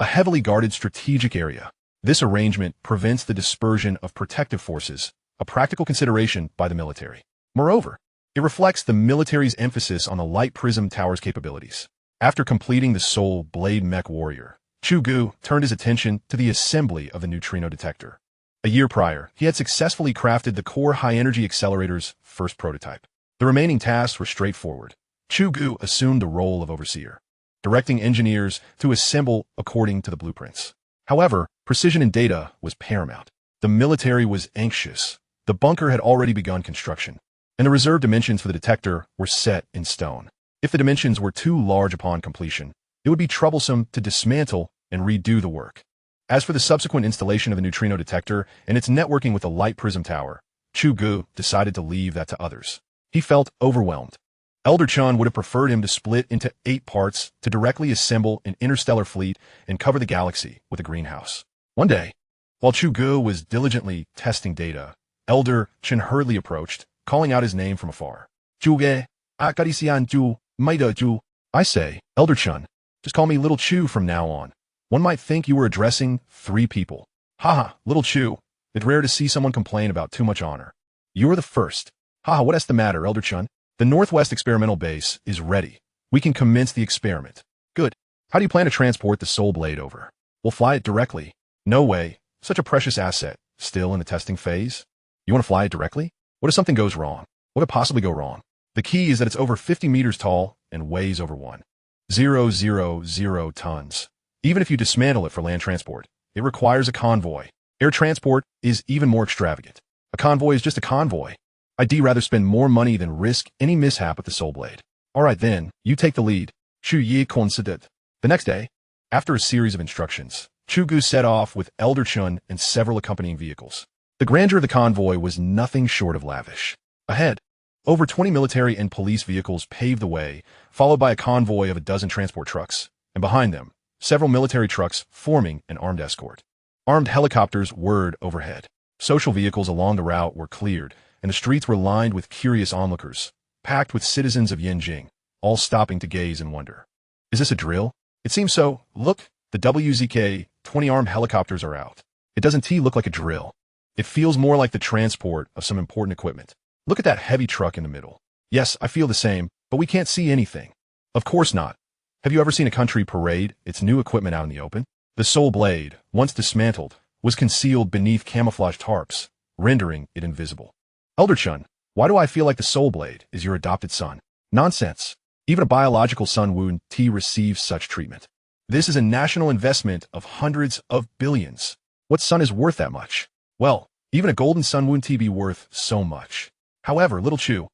a heavily guarded strategic area. This arrangement prevents the dispersion of protective forces, a practical consideration by the military. Moreover, it reflects the military's emphasis on the light Prism tower's capabilities. After completing the Soulblade mech warrior, Chu Ge turned his attention to the assembly of the neutrino detector. A year prior, he had successfully crafted the core high-energy accelerator's first prototype. The remaining tasks were straightforward. Chu Ge assumed the role of overseer, directing engineers to assemble according to the blueprints. However, precision in data was paramount. The military was anxious. The bunker had already begun construction, and the reserve dimensions for the detector were set in stone. If the dimensions were too large upon completion, it would be troublesome to dismantle and redo the work. As for the subsequent installation of the neutrino detector and its networking with the light Prism tower, Chu Ge decided to leave that to others. He felt overwhelmed. Elder Chun would have preferred him to split into 8 parts to directly assemble an interstellar fleet and cover the galaxy with a greenhouse. One day, while Chu Ge was diligently testing data, Elder Chun hurriedly approached, calling out his name from afar. Chu Ge, Academician Chu, mediocre. I say, Elder Chun, just call me Little Chu from now on. One might think you were addressing 3 people. Haha, Little Chu, it's rare to see someone complain about too much honor. You're the first. Haha, what's the matter, Elder Chun? The Northwest Experimental Base is ready. We can commence the experiment. Good. How do you plan to transport the Soulblade over? We'll fly it directly. No way. Such a precious asset. Still in the testing phase? You want to fly it directly? What if something goes wrong? What could possibly go wrong? The key is that it's over 50 meters tall and weighs over 1,000 tons. Even if you dismantle it for land transport, it requires a convoy. Air transport is even more extravagant. A convoy is just a convoy. I'd rather spend more money than risk any mishap with the Soulblade. All right then, you take the lead. Chu Ge considered. The next day, after a series of instructions, Chu Ge set off with Elder Chun and several accompanying vehicles. The grandeur of the convoy was nothing short of lavish. Ahead, over 20 military and police vehicles paved the way, followed by a convoy of a dozen transport trucks, and behind them, several military trucks forming an armed escort. Armed helicopters whirred overhead. Social vehicles along the route were cleared, and the streets were lined with curious onlookers, packed with citizens of Yinjing, all stopping to gaze and wonder. Is this a drill? It seems so. Look, the WZK-20 armed helicopters are out. It doesn't look like a drill. It feels more like the transport of some important equipment. Look at that heavy truck in the middle. Yes, I feel the same, but we can't see anything. Of course not. Have you ever seen a country parade its new equipment out in the open? The Soulblade, once dismantled, was concealed beneath camouflage tarps, rendering it invisible. Elder Chun, why do I feel like the Soulblade is your adopted son? Nonsense. Even a biological son wouldn't receive such treatment. This is a national investment of hundreds of billions. What son is worth that much? Well, even a golden sun wouldn't be worth so much. However, Little Chu,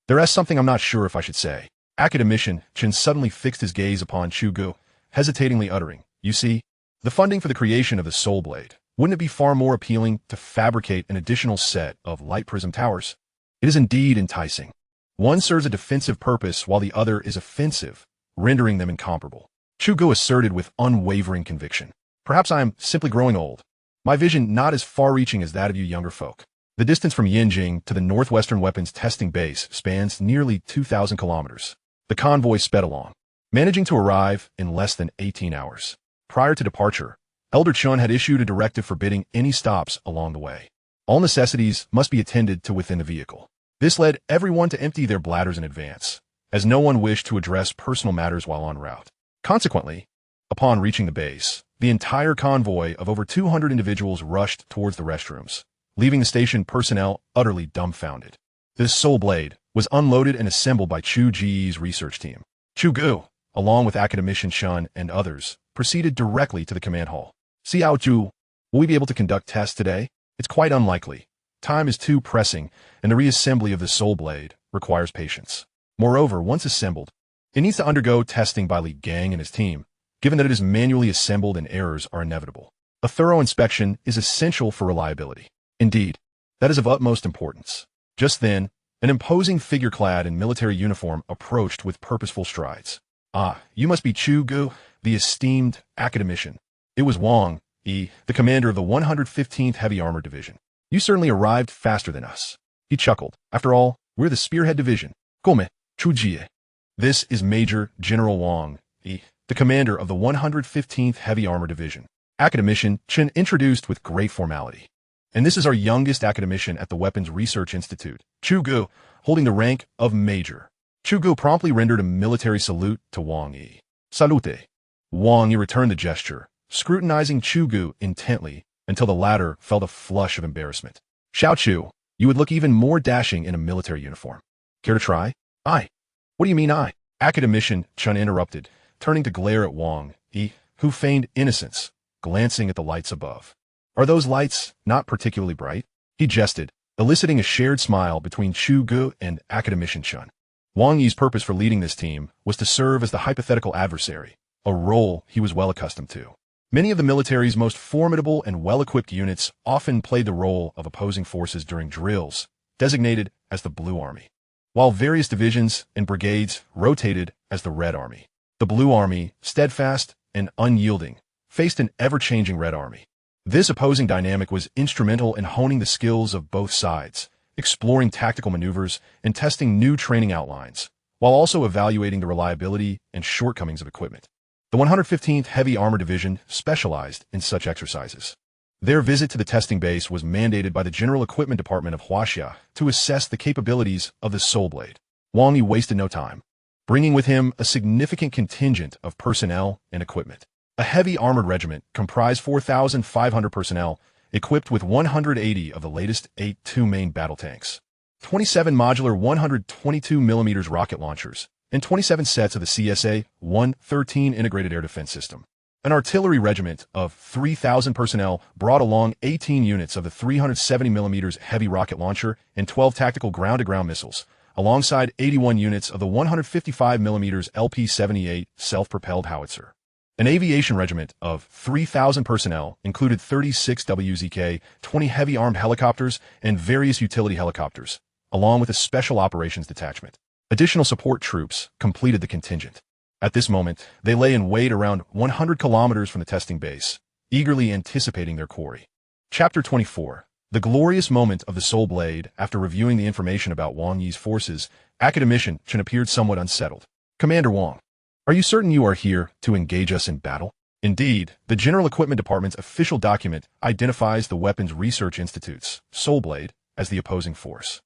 there is something I'm not sure if I should say. Academician Chen suddenly fixed his gaze upon Chu Ge, hesitatingly uttering, "You see, the funding for the creation of the soulblade. Wouldn't it be far more appealing to fabricate an additional set of light prism towers? It is indeed enticing. One serves a defensive purpose while the other is offensive, rendering them incomparable." Chu Ge asserted with unwavering conviction. "Perhaps I am simply growing old. My vision not as far-reaching as that of you younger folk." The distance from Yinjing to the Northwestern Weapons Testing Base spans nearly 2,000 kilometers. The convoy sped along, managing to arrive in less than 18 hours. Prior to departure, Elder Chun had issued a directive forbidding any stops along the way. All necessities must be attended to within the vehicle. This led everyone to empty their bladders in advance, as no one wished to address personal matters while en route. Consequently, upon reaching the base, the entire convoy of over 200 individuals rushed towards the restrooms, leaving the station personnel utterly dumbfounded. This soulblade was unloaded and assembled by Chu Ge's research team. Chu Ge, along with Academician Shun and others, proceeded directly to the command hall. "Xiao Zhu, will we be able to conduct tests today? It's quite unlikely. Time is too pressing, and the reassembly of the soulblade requires patience. Moreover, once assembled, it needs to undergo testing by Li Gang and his team, given that it is manually assembled and errors are inevitable. A thorough inspection is essential for reliability. Indeed, that is of utmost importance." Just then, an imposing figure clad in military uniform approached with purposeful strides. "Ah, you must be Chu Ge, the esteemed Academician." It was Wang Yi, the commander of the 115th Heavy Armored Division. "You certainly arrived faster than us." He chuckled. "After all, we're the Spearhead Division." "Come, Chu Ge." This is Major General Wang Yi, the commander of the 115th Heavy Armored Division. Academician Chen introduced with great formality. "And this is our youngest academician at the Weapons Research Institute, Chu Ge, holding the rank of Major." Chu Ge promptly rendered a military salute to Wang Yi. "Salute." Wang Yi returned the gesture, scrutinizing Chu Ge intently until the latter felt a flush of embarrassment. "Xiao Chu, you would look even more dashing in a military uniform. Care to try?" "I? What do you mean I?" Academician Chen interrupted, turning to glare at Wang Yi, who feigned innocence, glancing at the lights above. "Are those lights not particularly bright?" He jested, eliciting a shared smile between Chu Ge and Academician Chen. Wang Yi's purpose for leading this team was to serve as the hypothetical adversary, a role he was well accustomed to. Many of the military's most formidable and well-equipped units often played the role of opposing forces during drills, designated as the Blue Army, while various divisions and brigades rotated as the Red Army. The Blue Army, steadfast and unyielding, faced an ever-changing Red Army. This opposing dynamic was instrumental in honing the skills of both sides, exploring tactical maneuvers, and testing new training outlines, while also evaluating the reliability and shortcomings of equipment. The 115th Heavy Armor Division specialized in such exercises. Their visit to the testing base was mandated by the General Equipment Department of Huaxia to assess the capabilities of the soulblade. Wang Yi wasted no time, bringing with him a significant contingent of personnel and equipment. A heavy armored regiment comprised 4,500 personnel, equipped with 180 of the latest 8 main battle tanks, 27 modular 122mm rocket launchers, and 27 sets of the CSA-113 integrated air defense system. An artillery regiment of 3,000 personnel brought along 18 units of the 370mm heavy rocket launcher and 12 tactical ground-to-ground missiles, alongside 81 units of the 155mm LP-78 self-propelled howitzer. An aviation regiment of 3,000 personnel included 36 WZK, 20 heavy-armed helicopters, and various utility helicopters, along with a special operations detachment. Additional support troops completed the contingent. At this moment, they lay in wait around 100 kilometers from the testing base, eagerly anticipating their quarry. Chapter 24. The glorious moment of the soulblade. After reviewing the information about Wang Yi's forces, Academician Chen appeared somewhat unsettled. "Commander Wang, are you certain you are here to engage us in battle?" Indeed, the General Equipment Department's official document identifies the Weapons Research Institute's soulblade as the opposing force.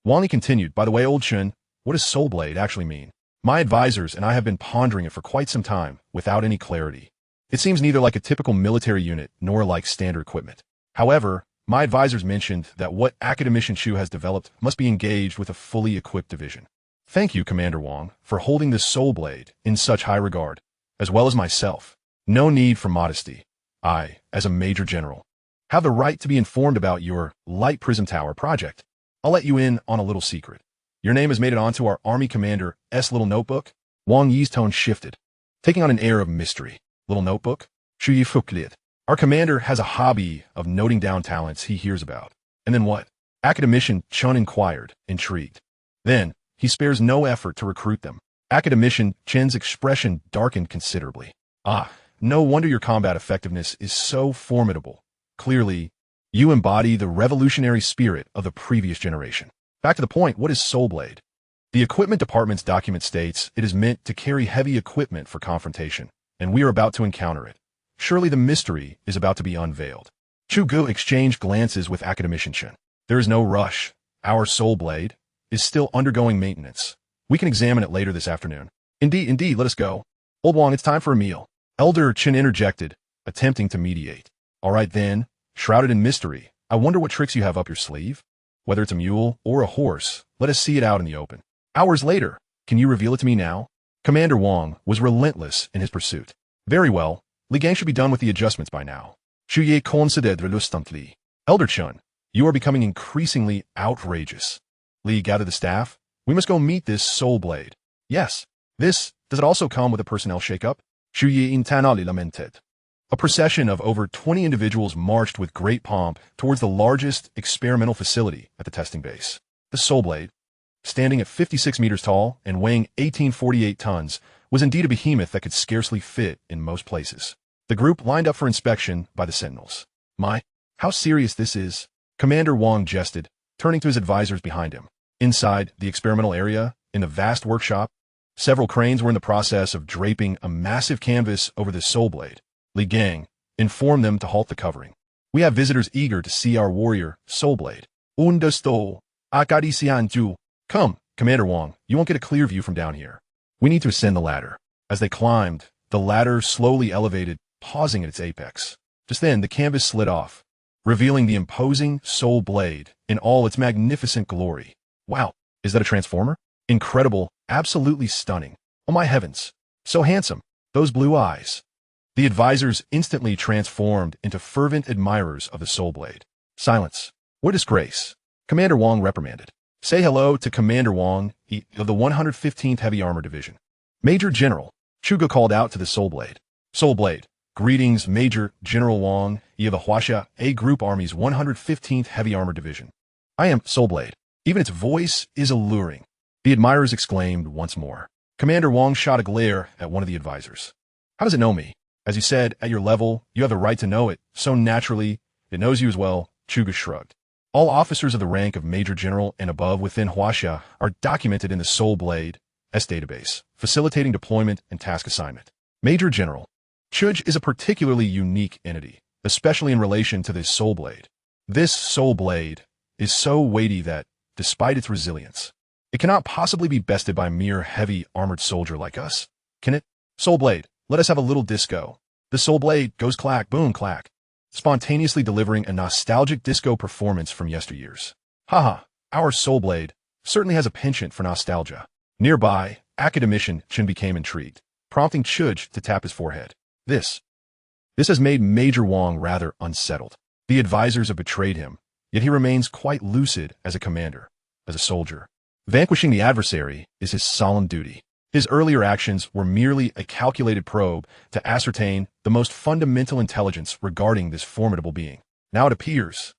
Wang Yi continued, "By the way, old Chen, what does soulblade actually mean? My advisors and I have been pondering it for quite some time without any clarity. It seems neither like a typical military unit nor like standard equipment. However, my advisors mentioned that what Academician Chu has developed must be engaged with a fully equipped division. Thank you, Commander Wang, for holding this soulblade in such high regard, as well as myself. No need for modesty. I, as a Major General, have the right to be informed about your Light Prism Tower project. I'll let you in on a little secret. Your name has made it onto our Army Commander's little notebook." Wang Yi's tone shifted. taking on an air of mystery. Little notebook? Chu Ge. Our commander has a hobby of noting down talents he hears about. And then what? Academician Chun inquired, intrigued. Then, he spares no effort to recruit them. Academician Chen's expression darkened considerably. Ah, no wonder your combat effectiveness is so formidable. Clearly, you embody the revolutionary spirit of the previous generation. Back to the point, what is soulblade? The equipment department's document states it is meant to carry heavy equipment for confrontation, and we are about to encounter it. Surely the mystery is about to be unveiled. Chu Ge exchanged glances with Academician Chen. There is no rush. Our soulblade is still undergoing maintenance. We can examine it later this afternoon. Indeed, let us go. Old Wang, it's time for a meal. Elder Chen interjected, attempting to mediate. All right then, shrouded in mystery, I wonder what tricks you have up your sleeve? Whether it's a mule or a horse, let us see it out in the open. Hours later, can you reveal it to me now? Commander Wang was relentless in his pursuit. Very well, Li Gang should be done with the adjustments by now. Chu Ge considered reluctantly. Elder Chen, you are becoming increasingly outrageous. Li gathered the staff. We must go meet this soulblade. Yes. Does it also come with a personnel shakeup? Chu Ge internally lamented. A procession of over 20 individuals marched with great pomp towards the largest experimental facility at the testing base. The soulblade, standing at 56 meters tall and weighing 1848 tons, was indeed a behemoth that could scarcely fit in most places. The group lined up for inspection by the sentinels. My, how serious this is, Commander Wang jested, turning to his advisors behind him. Inside the experimental area, in the vast workshop, several cranes were in the process of draping a massive canvas over the soulblade. Li Gang informed them to halt the covering. We have visitors eager to see our warrior, soulblade. Understood. Academician. Come, Commander Wang, you won't get a clear view from down here. We need to ascend the ladder. As they climbed, the ladder slowly elevated, pausing at its apex. Just then, the canvas slid off, revealing the imposing soulblade in all its magnificent glory. Wow, is that a transformer? Incredible, absolutely stunning. Oh my heavens, so handsome, those blue eyes. The advisors instantly transformed into fervent admirers of the soulblade. Silence. What disgrace. Commander Wang reprimanded. Say hello to Commander Wang of the 115th Heavy Armor Division. Major General, Chu Ge called out to the soulblade. Soulblade, greetings Major General Wang of the Huaxia A Group Army's 115th Heavy Armor Division. I am soulblade. Even its voice is alluring. The admirers exclaimed once more. Commander Wang shot a glare at one of the advisors. How does it know me? As you said, at your level, you have the right to know it, so naturally, it knows you as well. Chu Ge shrugged. All officers of the rank of Major General and above within Huaxia are documented in the Soulblade S database, facilitating deployment and task assignment. Major General, Chu Ge is a particularly unique entity, especially in relation to this Soulblade. This Soulblade is so weighty that, despite its resilience, it cannot possibly be bested by a mere heavy armored soldier like us. Can it? Soulblade, let us have a little disco. The Soulblade goes clack, boom, clack, spontaneously delivering a nostalgic disco performance from yesteryears. Haha, our Soulblade certainly has a penchant for nostalgia. Nearby, Academician Chen became intrigued, prompting Chu Ge to tap his forehead. This has made Major Wang rather unsettled. The advisors have betrayed him, yet he remains quite lucid as a commander, as a soldier. Vanquishing the adversary is his solemn duty. His earlier actions were merely a calculated probe to ascertain the most fundamental intelligence regarding this formidable being. Now it appears,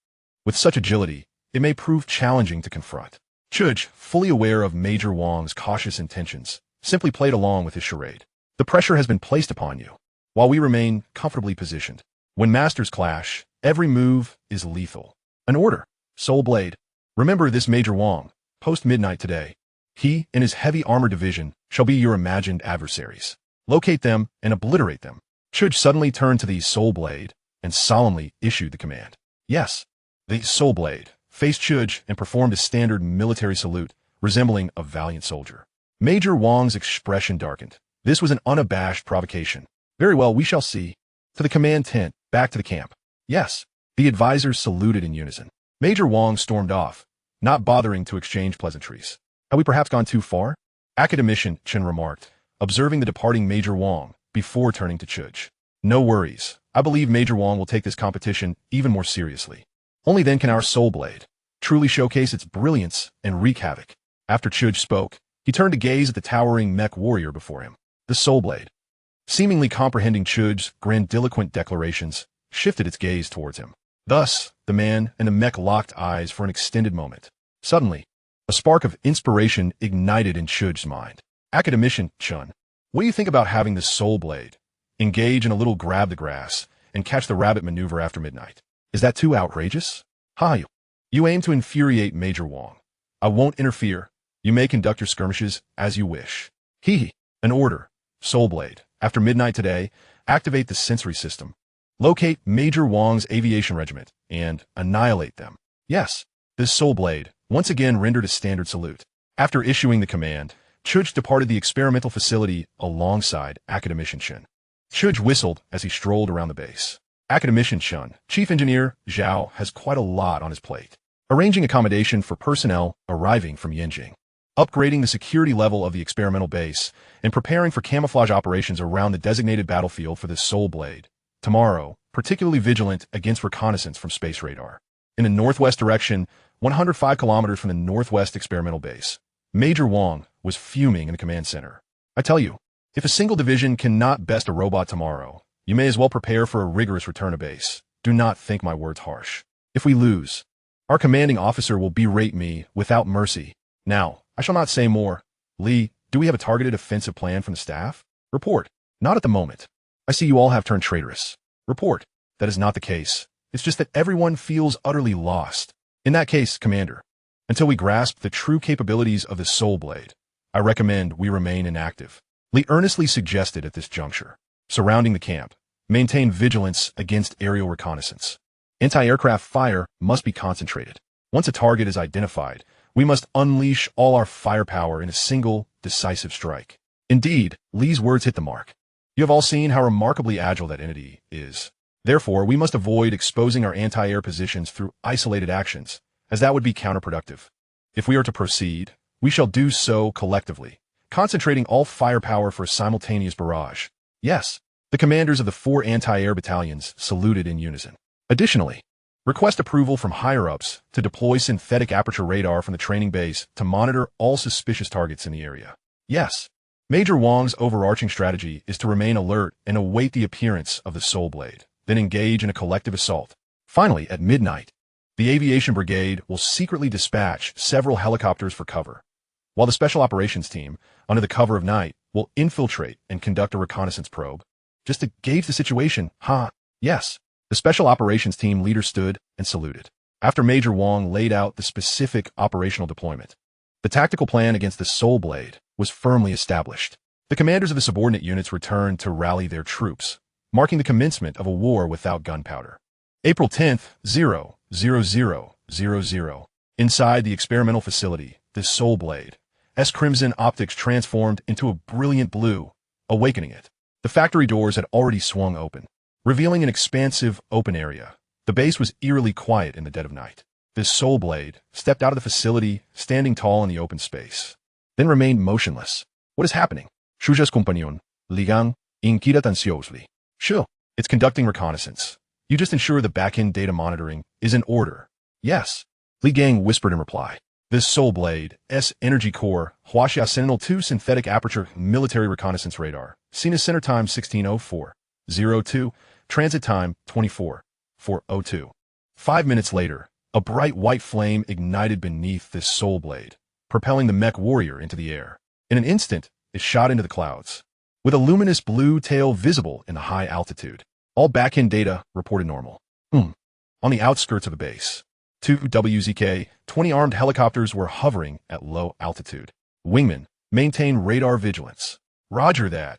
with such agility, it may prove challenging to confront. Chu Ge, fully aware of Major Wang's cautious intentions, simply played along with his charade. The pressure has been placed upon you, while we remain comfortably positioned. When masters clash, every move is lethal. An order, Soulblade. Remember this Major Wang, post-midnight today. He and his heavy armor division shall be your imagined adversaries. Locate them and obliterate them. Chu Ge suddenly turned to the Soulblade and solemnly issued the command. Yes, the Soulblade faced Chu Ge and performed a standard military salute, resembling a valiant soldier. Major Wang's expression darkened. This was an unabashed provocation. Very well, we shall see. To the command tent, back to the camp. Yes, the advisors saluted in unison. Major Wang stormed off, not bothering to exchange pleasantries. Have we perhaps gone too far? Academician Chen remarked, observing the departing Major Wang before turning to Chu Ge. No worries. I believe Major Wang will take this competition even more seriously. Only then can our Soulblade truly showcase its brilliance and wreak havoc. After Chu Ge spoke, he turned to gaze at the towering mech warrior before him. The Soulblade. seemingly comprehending Chu's grandiloquent declarations, shifted its gaze towards him. Thus, the man and the mech locked eyes for an extended moment. Suddenly, a spark of inspiration ignited in Chu's mind. Academician, Chun, what do you think about having this soul blade? Engage in a little grab the grass and catch the rabbit maneuver after midnight. Is that too outrageous? Ha! You aim to infuriate Major Wong. I won't interfere. You may conduct your skirmishes as you wish. Hee. An order. Soulblade. After midnight today, activate the sensory system. Locate Major Wong's aviation regiment and annihilate them. Yes. This Soulblade once again rendered a standard salute. After issuing the command, Chu departed the experimental facility alongside Academician Chen. Chu whistled as he strolled around the base. Academician Chen, Chief Engineer Zhao, has quite a lot on his plate. Arranging accommodation for personnel arriving from Yanjing, upgrading the security level of the experimental base, and preparing for camouflage operations around the designated battlefield for this Soul Blade. Tomorrow, particularly vigilant against reconnaissance from space radar. In the northwest direction, 105 kilometers from the northwest experimental base, Major Wong was fuming in the command center. I tell you, if a single division cannot best a robot tomorrow, you may as well prepare for a rigorous return to base. Do not think my words harsh. If we lose, our commanding officer will berate me without mercy. Now, I shall not say more. Lee, do we have a targeted offensive plan from the staff? Report. Not at the moment. I see you all have turned traitorous. Report. That is not the case. It's just that everyone feels utterly lost. In that case, Commander, until we grasp the true capabilities of the Soul Blade, I recommend we remain inactive. Lee earnestly suggested at this juncture. Surrounding the camp, maintain vigilance against aerial reconnaissance. Anti-aircraft fire must be concentrated. Once a target is identified, we must unleash all our firepower in a single, decisive strike. Indeed, Lee's words hit the mark. You have all seen how remarkably agile that entity is. Therefore, we must avoid exposing our anti-air positions through isolated actions, as that would be counterproductive. If we are to proceed, we shall do so collectively, concentrating all firepower for a simultaneous barrage. Yes, the commanders of the 4 anti-air battalions saluted in unison. Additionally, request approval from higher-ups to deploy synthetic aperture radar from the training base to monitor all suspicious targets in the area. Yes, Major Wong's overarching strategy is to remain alert and await the appearance of the Soul Blade, then engage in a collective assault. Finally, at midnight, the aviation brigade will secretly dispatch several helicopters for cover, while the special operations team, under the cover of night, will infiltrate and conduct a reconnaissance probe. Just to gauge the situation, yes. The special operations team leader stood and saluted. After Major Wong laid out the specific operational deployment, the tactical plan against the Soul Blade was firmly established. The commanders of the subordinate units returned to rally their troops, marking the commencement of a war without gunpowder. April 10th, 00000. Inside the experimental facility, the Soul Blade, crimson optics transformed into a brilliant blue, awakening it. The factory doors had already swung open, revealing an expansive, open area. The base was eerily quiet in the dead of night. This Soul Blade stepped out of the facility, standing tall in the open space, then remained motionless. What is happening? Chu's companion, Li Gang, inquired anxiously. Sure, it's conducting reconnaissance. You just ensure the back-end data monitoring is in order. Yes, Li Gang whispered in reply. This Soul Blade's energy core, Huaxia Sentinel-2 synthetic aperture military reconnaissance radar, seen as center time 16:04:02, transit time 24:04:02. 5 minutes later, a bright white flame ignited beneath this Soul Blade, propelling the mech warrior into the air. In an instant, it shot into the clouds, with a luminous blue tail visible in the high altitude. All back-end data reported normal. On the outskirts of the base, 2 WZK, 20 armed helicopters were hovering at low altitude. Wingmen, maintain radar vigilance. Roger that.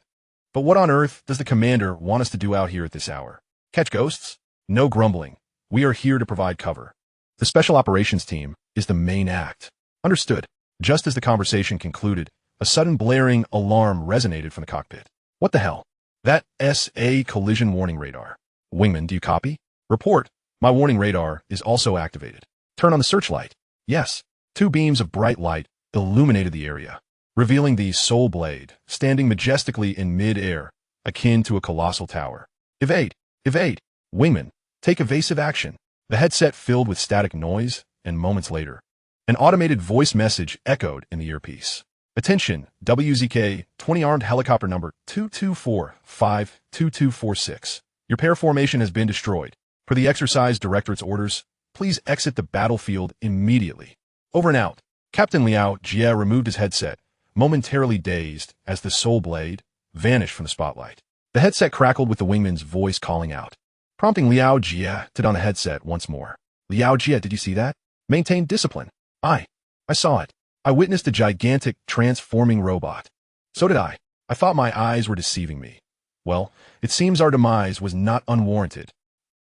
But what on earth does the commander want us to do out here at this hour? Catch ghosts? No grumbling. We are here to provide cover. The special operations team is the main act. Understood. Just as the conversation concluded, a sudden blaring alarm resonated from the cockpit. What the hell? That SA collision warning radar. Wingman, do you copy? Report. My warning radar is also activated. Turn on the searchlight. Yes. 2 beams of bright light illuminated the area, revealing the Soul Blade standing majestically in mid-air, akin to a colossal tower. Evade! Evade! Wingman, take evasive action. The headset filled with static noise, and moments later, an automated voice message echoed in the earpiece. Attention, WZK 20 armed helicopter number 224-5-2246. Your pair formation has been destroyed. Per the exercise directorate's orders, please exit the battlefield immediately. Over and out. Captain Liao Jie removed his headset, momentarily dazed as the soulblade vanished from the spotlight. The headset crackled with the wingman's voice calling out, prompting Liao Jie to don the headset once more. Liao Jie, did you see that? Maintain discipline. I saw it. I witnessed a gigantic, transforming robot. So did I. I thought my eyes were deceiving me. Well, it seems our demise was not unwarranted.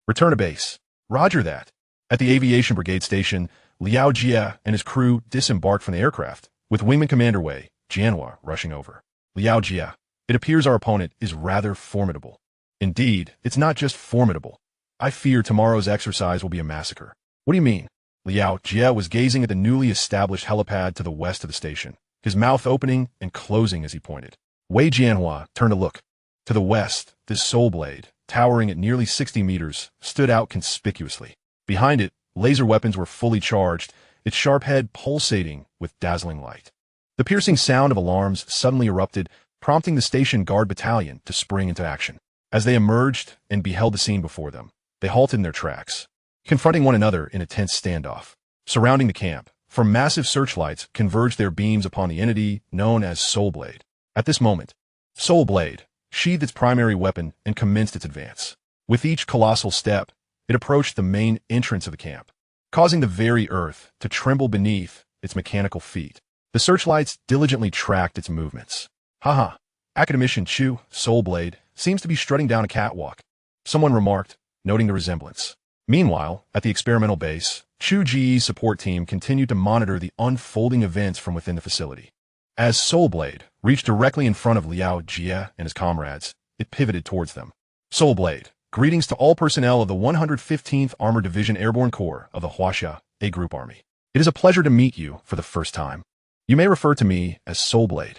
Return to base. Roger that. At the aviation brigade station, Liao Jie and his crew disembarked from the aircraft, with Wingman Commander Wei Jianhua rushing over. Liao Jie, it appears our opponent is rather formidable. Indeed, it's not just formidable. I fear tomorrow's exercise will be a massacre. What do you mean? Liao Jie was gazing at the newly established helipad to the west of the station, his mouth opening and closing as he pointed. Wei Jianhua turned to look. To the west, this soulblade, towering at nearly 60 meters, stood out conspicuously. Behind it, laser weapons were fully charged, its sharp head pulsating with dazzling light. The piercing sound of alarms suddenly erupted, prompting the station guard battalion to spring into action. As they emerged and beheld the scene before them, they halted in their tracks, confronting one another in a tense standoff. Surrounding the camp, from massive searchlights converged their beams upon the entity known as Soulblade. At this moment, Soulblade sheathed its primary weapon and commenced its advance. With each colossal step, it approached the main entrance of the camp, causing the very earth to tremble beneath its mechanical feet. The searchlights diligently tracked its movements. Haha, Academician Chu, Soulblade, seems to be strutting down a catwalk, someone remarked, noting the resemblance. Meanwhile, at the experimental base, Chu Ge's support team continued to monitor the unfolding events from within the facility. As Soulblade reached directly in front of Liao Jie and his comrades, it pivoted towards them. Soulblade, greetings to all personnel of the 115th Armored Division Airborne Corps of the Huaxia A Group Army. It is a pleasure to meet you for the first time. You may refer to me as Soulblade.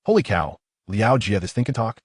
Holy cow, Liao Jie, this thing can talk?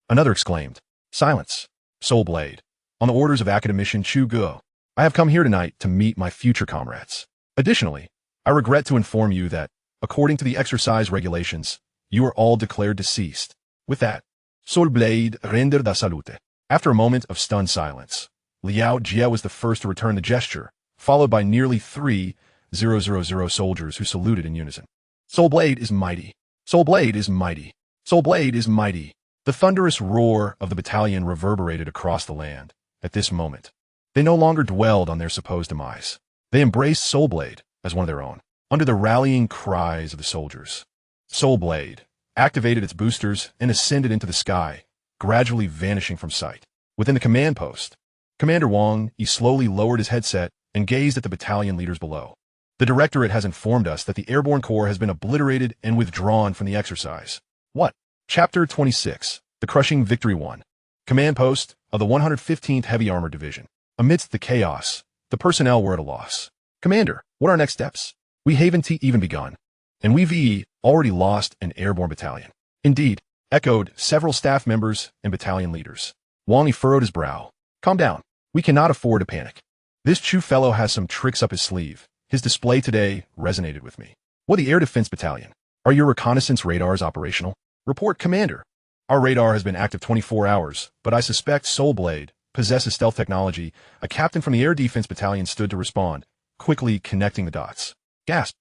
Another exclaimed. Silence. Soulblade. On the orders of Academician Chu Ge, I have come here tonight to meet my future comrades. Additionally, I regret to inform you that, according to the exercise regulations, you are all declared deceased. With that, Soulblade render da salute. After a moment of stunned silence, Liao Jie was the first to return the gesture, followed by nearly 3,000 soldiers who saluted in unison. Soulblade is mighty. Soulblade is mighty. Soulblade is mighty. The thunderous roar of the battalion reverberated across the land. At this moment, they no longer dwelled on their supposed demise. They embraced Soulblade as one of their own, under the rallying cries of the soldiers. Soulblade activated its boosters and ascended into the sky, gradually vanishing from sight. Within the command post, Commander Wang Yi slowly lowered his headset and gazed at the battalion leaders below. The Directorate has informed us that the Airborne Corps has been obliterated and withdrawn from the exercise. What? Chapter 26, The Crushing Victory 1. Command post of the 115th Heavy Armored Division. Amidst the chaos, the personnel were at a loss. Commander, what are our next steps? We haven't even begun, and we've already lost an airborne battalion. Indeed, echoed several staff members and battalion leaders. Wang Yi furrowed his brow. Calm down. We cannot afford to panic. This Chu fellow has some tricks up his sleeve. His display today resonated with me. What, the Air Defense Battalion? Are your reconnaissance radars operational? Report, Commander. Our radar has been active 24 hours, but I suspect Soulblade possesses stealth technology. A captain from the Air Defense Battalion stood to respond, quickly connecting the dots. Gasp.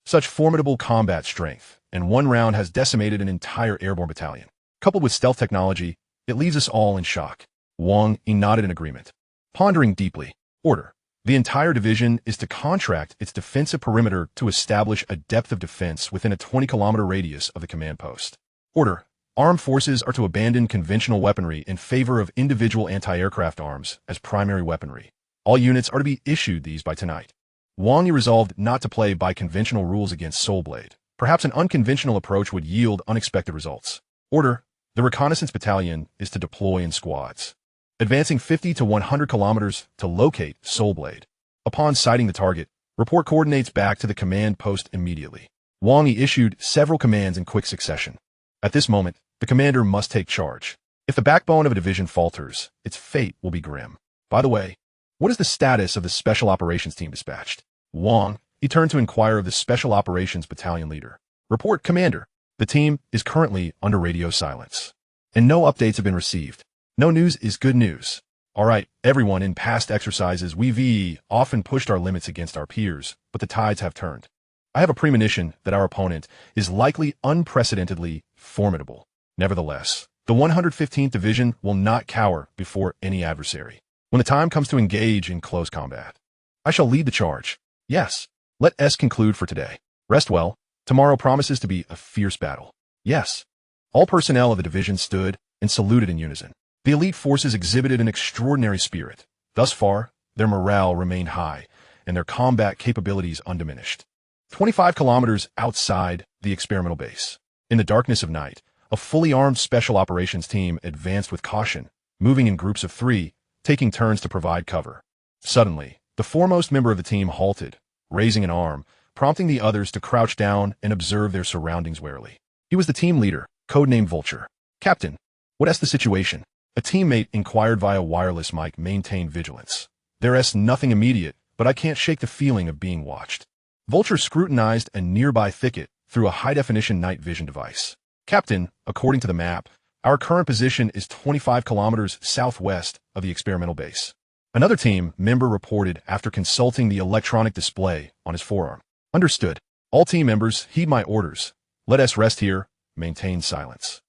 Such formidable combat strength, and one round has decimated an entire airborne battalion. Coupled with stealth technology, it leaves us all in shock. Wang Yi nodded in agreement. Pondering deeply. Order. The entire division is to contract its defensive perimeter to establish a depth of defense within a 20-kilometer radius of the command post. Order. Armed forces are to abandon conventional weaponry in favor of individual anti-aircraft arms as primary weaponry. All units are to be issued these by tonight. Wang Yi resolved not to play by conventional rules against Soulblade. Perhaps an unconventional approach would yield unexpected results. Order. The reconnaissance battalion is to deploy in squads, advancing 50 to 100 kilometers to locate Soulblade. Upon sighting the target, report coordinates back to the command post immediately. Wang Yi issued several commands in quick succession. At this moment, the commander must take charge. If the backbone of a division falters, its fate will be grim. By the way, what is the status of the Special Operations team dispatched? Wang, he turned to inquire of the Special Operations Battalion leader. Report, Commander. The team is currently under radio silence, and no updates have been received. No news is good news. All right, everyone, in past exercises, we've often pushed our limits against our peers, but the tides have turned. I have a premonition that our opponent is likely unprecedentedly formidable. Nevertheless, the 115th Division will not cower before any adversary. When the time comes to engage in close combat, I shall lead the charge. Yes, let us conclude for today. Rest well. Tomorrow promises to be a fierce battle. Yes. All personnel of the division stood and saluted in unison. The elite forces exhibited an extraordinary spirit. Thus far, their morale remained high, and their combat capabilities undiminished. 25 kilometers outside the experimental base, in the darkness of night, a fully armed special operations team advanced with caution, moving in groups of 3, taking turns to provide cover. Suddenly, the foremost member of the team halted, raising an arm, prompting the others to crouch down and observe their surroundings warily. He was the team leader, codenamed Vulture. "Captain, what's the situation?" A teammate inquired via wireless mic. "Maintain vigilance. There's nothing immediate, but I can't shake the feeling of being watched." Vulture scrutinized a nearby thicket through a high-definition night vision device. "Captain, according to the map, our current position is 25 kilometers southwest of the experimental base." Another team member reported after consulting the electronic display on his forearm. "Understood. All team members, heed my orders. Let us rest here, maintain silence,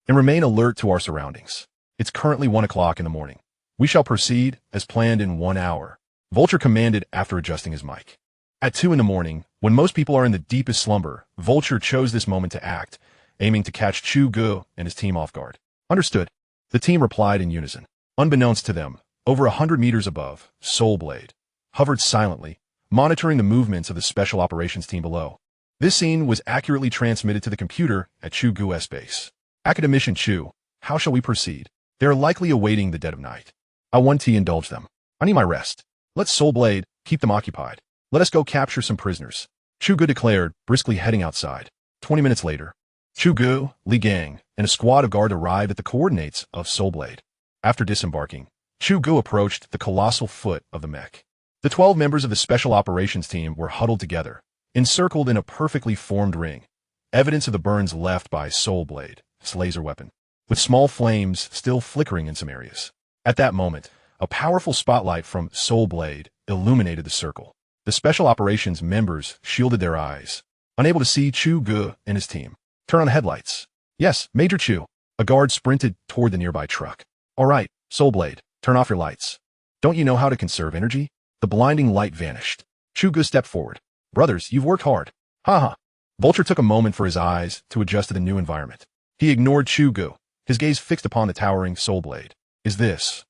and remain alert to our surroundings. It's currently 1 o'clock in the morning. We shall proceed as planned in 1 hour," Vulture commanded after adjusting his mic. At 2 in the morning, when most people are in the deepest slumber, Vulture chose this moment to act, aiming to catch Chu Ge and his team off guard. "Understood," the team replied in unison. Unbeknownst to them, over 100 meters above, Soulblade hovered silently, monitoring the movements of the special operations team below. This scene was accurately transmitted to the computer at Chu Ge's base. "Academician Chu, how shall we proceed? They are likely awaiting the dead of night. I want to indulge them. I need my rest. Let's Soulblade, keep them occupied. Let us go capture some prisoners," Chu Ge declared, briskly heading outside. 20 minutes later, Chu Ge, Li Gang, and a squad of guard arrived at the coordinates of Soulblade. After disembarking, Chu Ge approached the colossal foot of the mech. The 12 members of the special operations team were huddled together, encircled in a perfectly formed ring, evidence of the burns left by Soulblade, his laser weapon, with small flames still flickering in some areas. At that moment, a powerful spotlight from Soulblade illuminated the circle. The special operations members shielded their eyes, unable to see Chu Ge and his team. "Turn on the headlights." "Yes, Major Chu." A guard sprinted toward the nearby truck. "All right, Soulblade, turn off your lights. Don't you know how to conserve energy?" The blinding light vanished. Chu Ge stepped forward. "Brothers, you've worked hard." "Haha." Vulture took a moment for his eyes to adjust to the new environment. He ignored Chu Ge, his gaze fixed upon the towering Soulblade. "Is this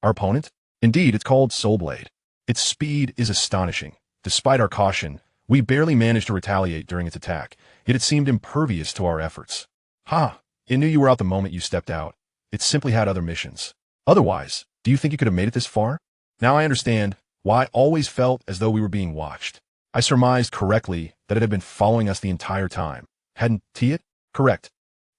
our opponent?" "Indeed, it's called Soulblade. Its speed is astonishing. Despite our caution, we barely managed to retaliate during its attack, yet it seemed impervious to our efforts." "Ha! It knew you were out the moment you stepped out. It simply had other missions. Otherwise, do you think you could have made it this far?" "Now I understand why I always felt as though we were being watched. I surmised correctly that it had been following us the entire time. Hadn't it?" "Correct.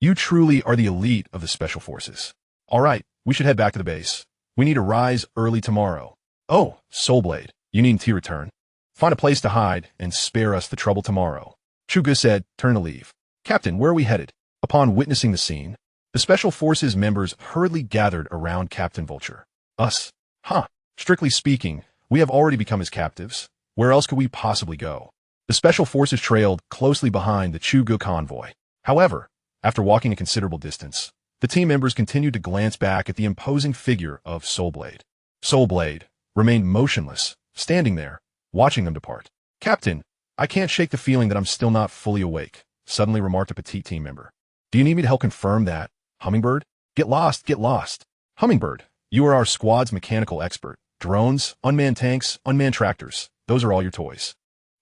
You truly are the elite of the special forces." "All right, we should head back to the base. We need to rise early tomorrow." "Oh, Soulblade, you needn't return. Find a place to hide and spare us the trouble tomorrow," Chu Ge said, turning to leave. "Captain, where are we headed?" Upon witnessing the scene, the special forces members hurriedly gathered around Captain Vulture. "Us? Huh. Strictly speaking, we have already become his captives. Where else could we possibly go?" The special forces trailed closely behind the Chu Ge convoy. However, after walking a considerable distance, the team members continued to glance back at the imposing figure of Soulblade. Soulblade remained motionless, standing there, watching them depart. "Captain, I can't shake the feeling that I'm still not fully awake," suddenly remarked a petite team member. "Do you need me to help confirm that? Hummingbird? Get lost, get lost." "Hummingbird, you are our squad's mechanical expert. Drones, unmanned tanks, unmanned tractors, those are all your toys.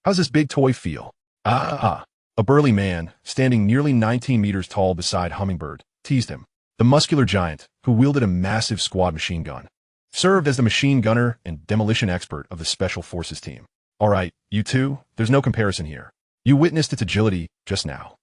How's this big toy feel?" A burly man, standing nearly 19 meters tall beside Hummingbird, teased him. The muscular giant, who wielded a massive squad machine gun, served as the machine gunner and demolition expert of the special forces team. "All right, you two, there's no comparison here. You witnessed its agility just now.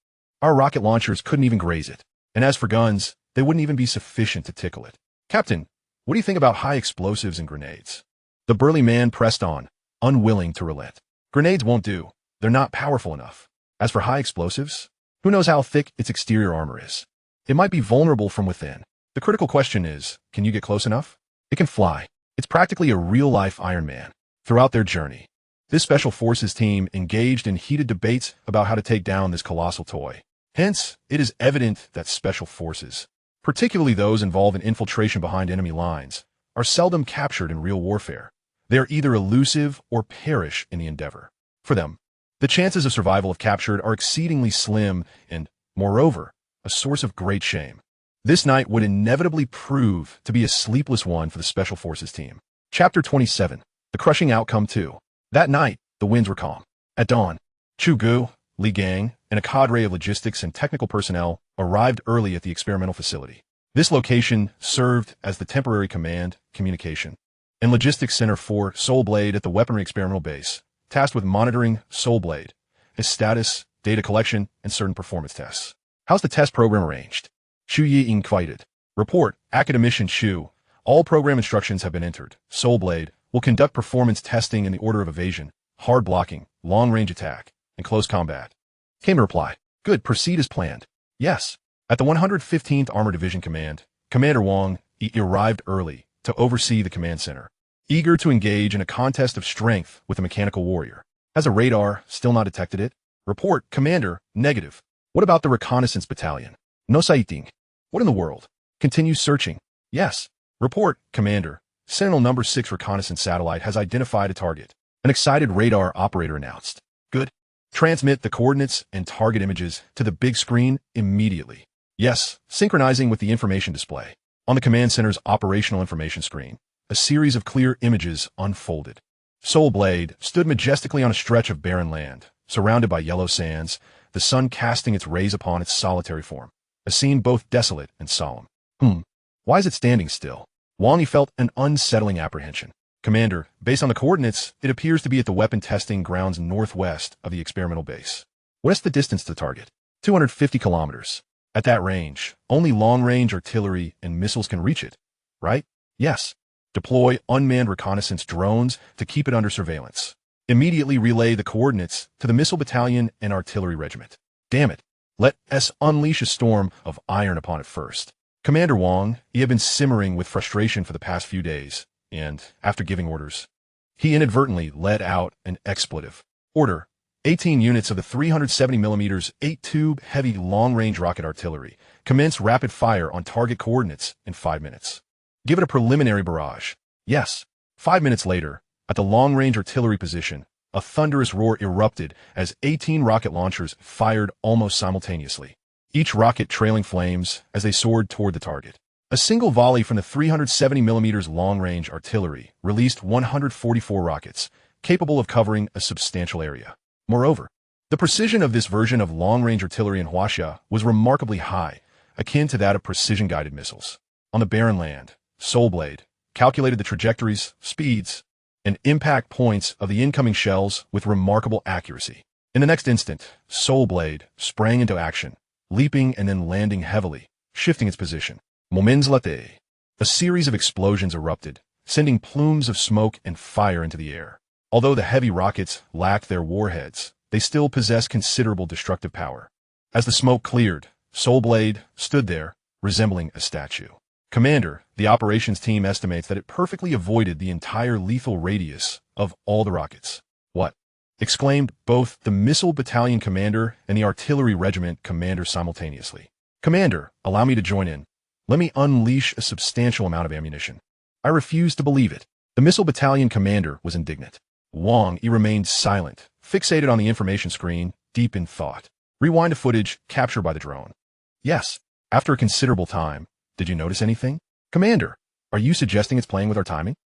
Our rocket launchers couldn't even graze it, and as for guns, they wouldn't even be sufficient to tickle it. Captain, what do you think about high explosives and grenades?" The burly man pressed on, unwilling to relent. "Grenades won't do. They're not powerful enough. As for high explosives, Who knows how thick its exterior armor is? It might be vulnerable from within. The critical question is, can you get close enough? It can fly. It's practically a real-life Iron Man. Throughout their journey, this Special Forces team engaged in heated debates about how to take down this colossal toy. Hence, it is evident that Special Forces, particularly those involved in infiltration behind enemy lines, are seldom captured in real warfare. They are either elusive or perish in the endeavor. For them, the chances of survival if captured are exceedingly slim and, moreover, a source of great shame. This night would inevitably prove to be a sleepless one for the Special Forces team. Chapter 27. The Crushing Outcome 2. That night, the winds were calm. At dawn, Chu Ge, Li Gang, and a cadre of logistics and technical personnel arrived early at the experimental facility. This location served as the temporary command, communication, and logistics center for Soulblade at the weaponry experimental base, tasked with monitoring Soulblade, its status, data collection, and certain performance tests. How's the test program arranged? Chu Ge inquired. Report, Academician Chu. All program instructions have been entered. Soulblade will conduct performance testing in the order of evasion, hard blocking, long-range attack, and close combat. Came a reply. Good, proceed as planned. Yes. At the 115th Armor Division Command, Commander Wang arrived early to oversee the command center, eager to engage in a contest of strength with a mechanical warrior. Has a radar still not detected it? Report, Commander, negative. What about the reconnaissance battalion? No sighting. What in the world? Continue searching. Yes. Report, Commander. Sentinel number 6 reconnaissance satellite has identified a target. An excited radar operator announced. Good. Transmit the coordinates and target images to the big screen immediately. Yes, synchronizing with the information display. On the command center's operational information screen, a series of clear images unfolded. Soulblade stood majestically on a stretch of barren land, surrounded by yellow sands, the sun casting its rays upon its solitary form. A scene both desolate and solemn. Why is it standing still? Wang felt an unsettling apprehension. Commander, based on the coordinates, it appears to be at the weapon testing grounds northwest of the experimental base. What is the distance to the target? 250 kilometers. At that range, only long-range artillery and missiles can reach it, right? Yes. Deploy unmanned reconnaissance drones to keep it under surveillance. Immediately relay the coordinates to the missile battalion and artillery regiment. Damn it. Let us unleash a storm of iron upon it first. Commander Wang, he had been simmering with frustration for the past few days, and, after giving orders, he inadvertently let out an expletive. Order. 18 units of the 370mm 8-tube heavy long-range rocket artillery commence rapid fire on target coordinates in 5 minutes. Give it a preliminary barrage. Yes. 5 minutes later, at the long-range artillery position, a thunderous roar erupted as 18 rocket launchers fired almost simultaneously, each rocket trailing flames as they soared toward the target. A single volley from the 370mm long-range artillery released 144 rockets, capable of covering a substantial area. Moreover, the precision of this version of long-range artillery in Huaxia was remarkably high, akin to that of precision-guided missiles. On the barren land, Soulblade calculated the trajectories, speeds, and impact points of the incoming shells with remarkable accuracy. In the next instant, Soulblade sprang into action, leaping and then landing heavily, shifting its position. Moments later, a series of explosions erupted, sending plumes of smoke and fire into the air. Although the heavy rockets lacked their warheads, they still possessed considerable destructive power. As the smoke cleared, Soulblade stood there, resembling a statue. Commander, the operations team estimates that it perfectly avoided the entire lethal radius of all the rockets. What? Exclaimed both the missile battalion commander and the artillery regiment commander simultaneously. Commander, allow me to join in. Let me unleash a substantial amount of ammunition. I refuse to believe it. The missile battalion commander was indignant. Wang remained silent, fixated on the information screen, deep in thought. Rewind to footage captured by the drone. Yes. After a considerable time, did you notice anything? Commander, are you suggesting it's playing with our timing?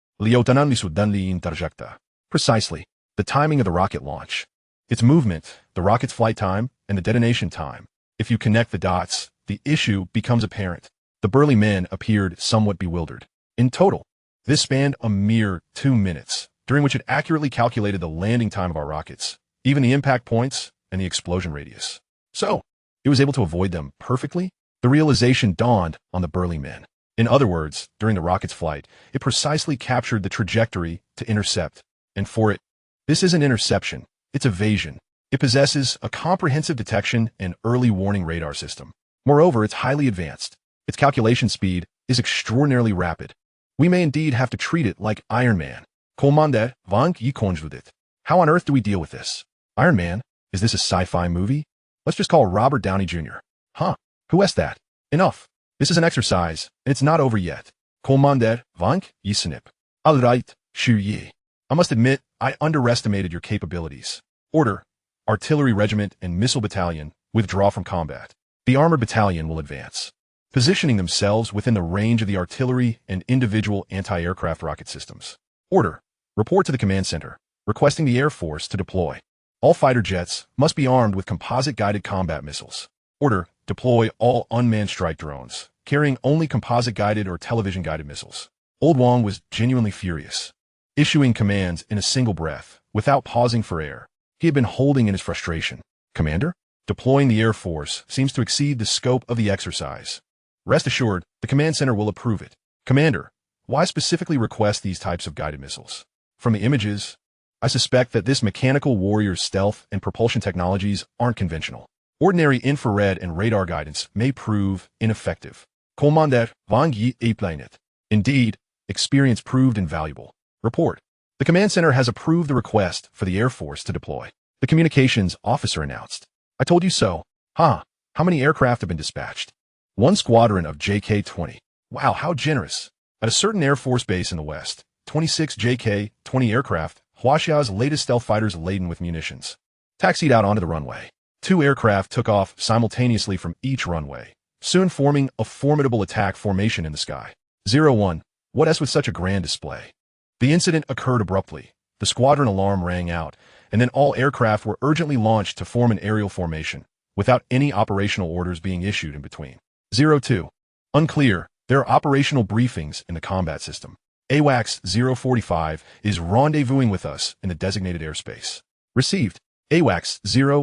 Precisely. The timing of the rocket launch. Its movement, the rocket's flight time, and the detonation time. If you connect the dots, the issue becomes apparent. The burly men appeared somewhat bewildered. In total, this spanned a mere 2 minutes, during which it accurately calculated the landing time of our rockets, even the impact points and the explosion radius. So, it was able to avoid them perfectly? The realization dawned on the burly men. In other words, during the rocket's flight, it precisely captured the trajectory to intercept. And for it, this isn't interception, it's evasion. It possesses a comprehensive detection and early warning radar system. Moreover, it's highly advanced. Its calculation speed is extraordinarily rapid. We may indeed have to treat it like Iron Man. Commander Van Konjudit. How on earth do we deal with this? Iron Man? Is this a sci-fi movie? Let's just call Robert Downey Jr. Huh? Who asked that? Enough. This is an exercise, and it's not over yet. Commander Van Snip. Alright, Chu Ge. I must admit, I underestimated your capabilities. Order. Artillery Regiment and Missile Battalion, withdraw from combat. The Armored Battalion will advance, positioning themselves within the range of the artillery and individual anti-aircraft rocket systems. Order. Report to the command center, requesting the Air Force to deploy. All fighter jets must be armed with composite-guided combat missiles. Order. Deploy all unmanned strike drones, carrying only composite-guided or television-guided missiles. Old Wong was genuinely furious, issuing commands in a single breath, without pausing for air. He had been holding in his frustration. Commander? Deploying the Air Force seems to exceed the scope of the exercise. Rest assured, the command center will approve it. Commander, why specifically request these types of guided missiles? From the images, I suspect that this mechanical warrior's stealth and propulsion technologies aren't conventional. Ordinary infrared and radar guidance may prove ineffective. Commander Van Planet. Indeed, experience proved invaluable. Report. The command center has approved the request for the Air Force to deploy. The communications officer announced. I told you so. Huh? How many aircraft have been dispatched? One squadron of JK-20. Wow, how generous. At a certain Air Force base in the west, 26 JK-20 aircraft, Huaxia's latest stealth fighters laden with munitions, taxied out onto the runway. 2 aircraft took off simultaneously from each runway, soon forming a formidable attack formation in the sky. 01. What else with such a grand display? The incident occurred abruptly. The squadron alarm rang out, and then all aircraft were urgently launched to form an aerial formation, without any operational orders being issued in between. 02. Unclear. There are operational briefings in the combat system. AWACS 045 is rendezvousing with us in the designated airspace. Received. AWACS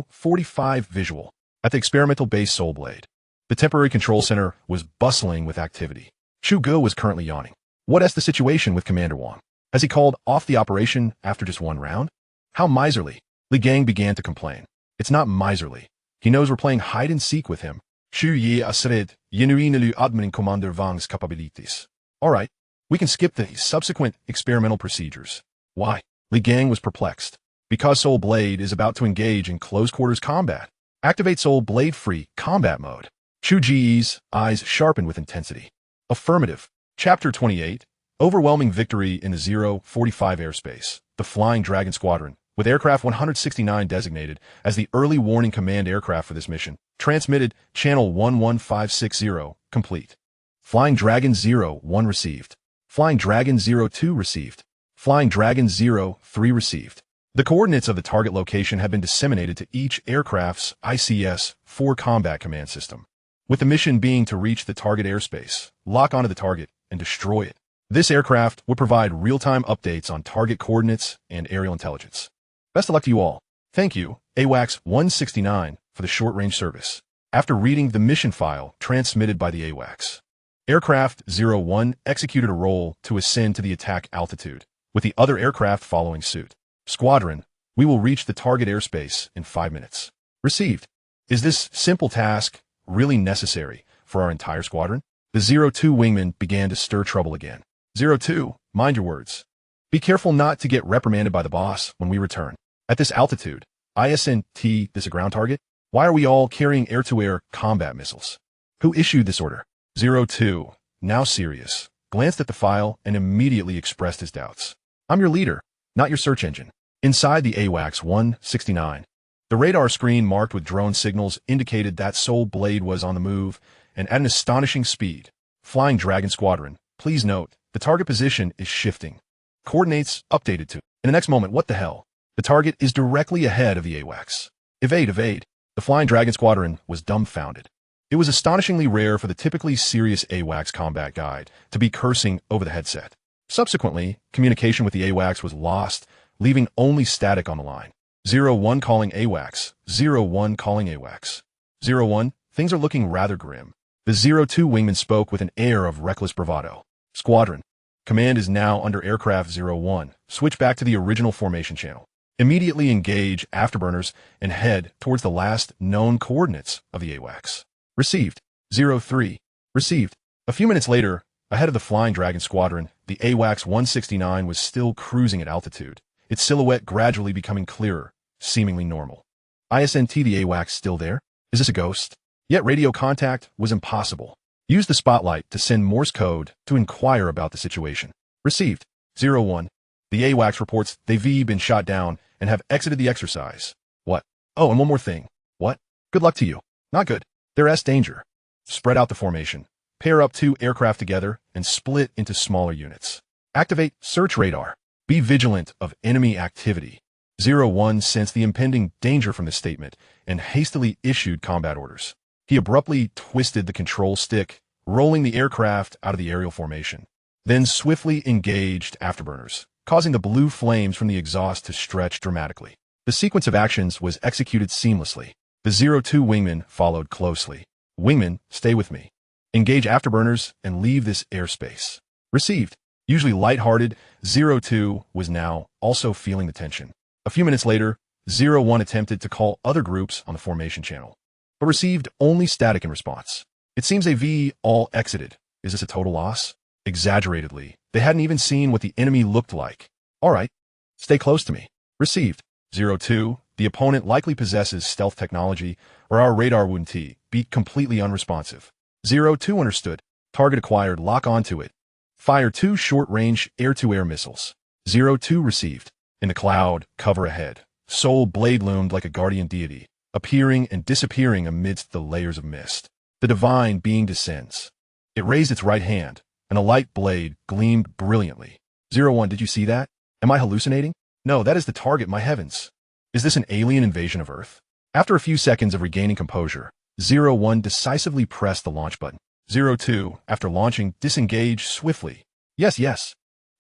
045 visual. At the experimental base Soulblade. The temporary control center was bustling with activity. Chu Ge was currently yawning. What is the situation with Commander Wong? Has he called off the operation after just one round? How miserly. Li Gang began to complain. It's not miserly. He knows we're playing hide-and-seek with him. Chu Ge asred, genuinely admiring Commander Wang's capabilities. Alright, we can skip the subsequent experimental procedures. Why? Li Gang was perplexed. Because Soulblade is about to engage in close-quarters combat. Activate Soulblade-free combat mode. Chu Ge's eyes sharpened with intensity. Affirmative. Chapter 28. Overwhelming victory in the 045 airspace. The Flying Dragon Squadron, with aircraft 169 designated as the early warning command aircraft for this mission, transmitted channel 11560, complete. Flying Dragon 01 received. Flying Dragon 02 received. Flying Dragon 03 received. The coordinates of the target location have been disseminated to each aircraft's ICS-4 combat command system, with the mission being to reach the target airspace, lock onto the target, and destroy it. This aircraft would provide real-time updates on target coordinates and aerial intelligence. Best of luck to you all. Thank you, AWACS 169, for the short-range service. After reading the mission file transmitted by the AWACS, Aircraft 01 executed a roll to ascend to the attack altitude, with the other aircraft following suit. Squadron, we will reach the target airspace in 5 minutes. Received. Is this simple task really necessary for our entire squadron? The 02 wingman began to stir trouble again. 02, mind your words. Be careful not to get reprimanded by the boss when we return. At this altitude, ISNT, this a ground target? Why are we all carrying air-to-air combat missiles? Who issued this order? 02, now serious, glanced at the file and immediately expressed his doubts. I'm your leader, not your search engine. Inside the AWACS 169, the radar screen marked with drone signals indicated that Soulblade was on the move and at an astonishing speed. Flying Dragon Squadron, please note, the target position is shifting. Coordinates updated to. In the next moment, what the hell? The target is directly ahead of the AWACS. Evade, evade. The Flying Dragon Squadron was dumbfounded. It was astonishingly rare for the typically serious AWACS combat guide to be cursing over the headset. Subsequently, communication with the AWACS was lost, leaving only static on the line. 01 calling AWACS. 01 calling AWACS. 01, things are looking rather grim. The 02 wingman spoke with an air of reckless bravado. Squadron, command is now under aircraft 01. Switch back to the original formation channel. Immediately engage afterburners and head towards the last known coordinates of the AWACS. Received. 03. Received. A few minutes later, ahead of the Flying Dragon Squadron, the AWACS 169 was still cruising at altitude, its silhouette gradually becoming clearer, seemingly normal. ISNT, the AWACS still there? Is this a ghost? Yet radio contact was impossible. Use the spotlight to send Morse code to inquire about the situation. Received. 01. The AWACS reports they've been shot down and have exited the exercise. What? Oh, and one more thing. What? Good luck to you. Not good. There's danger. Spread out the formation. Pair up 2 aircraft together and split into smaller units. Activate search radar. Be vigilant of enemy activity. 01 sensed the impending danger from this statement and hastily issued combat orders. He abruptly twisted the control stick, rolling the aircraft out of the aerial formation, then swiftly engaged afterburners, causing the blue flames from the exhaust to stretch dramatically. The sequence of actions was executed seamlessly. The 02 wingman followed closely. Wingman, stay with me. Engage afterburners and leave this airspace. Received. Usually lighthearted, 02 was now also feeling the tension. A few minutes later, 01 attempted to call other groups on the formation channel, but received only static in response. It seems AV all exited. Is this a total loss? Exaggeratedly. They hadn't even seen what the enemy looked like. All right. Stay close to me. Received. 02. The opponent likely possesses stealth technology, or our radar wouldn't be completely unresponsive. 02 understood. Target acquired. Lock onto it. Fire 2 short-range air-to-air missiles. 02 received. In the cloud, cover ahead. Soulblade loomed like a guardian deity, appearing and disappearing amidst the layers of mist. The divine being descends. It raised its right hand, and a light blade gleamed brilliantly. 01, did you see that? Am I hallucinating? No, that is the target, my heavens. Is this an alien invasion of Earth? After a few seconds of regaining composure, 01 decisively pressed the launch button. 02, after launching, disengaged swiftly. Yes.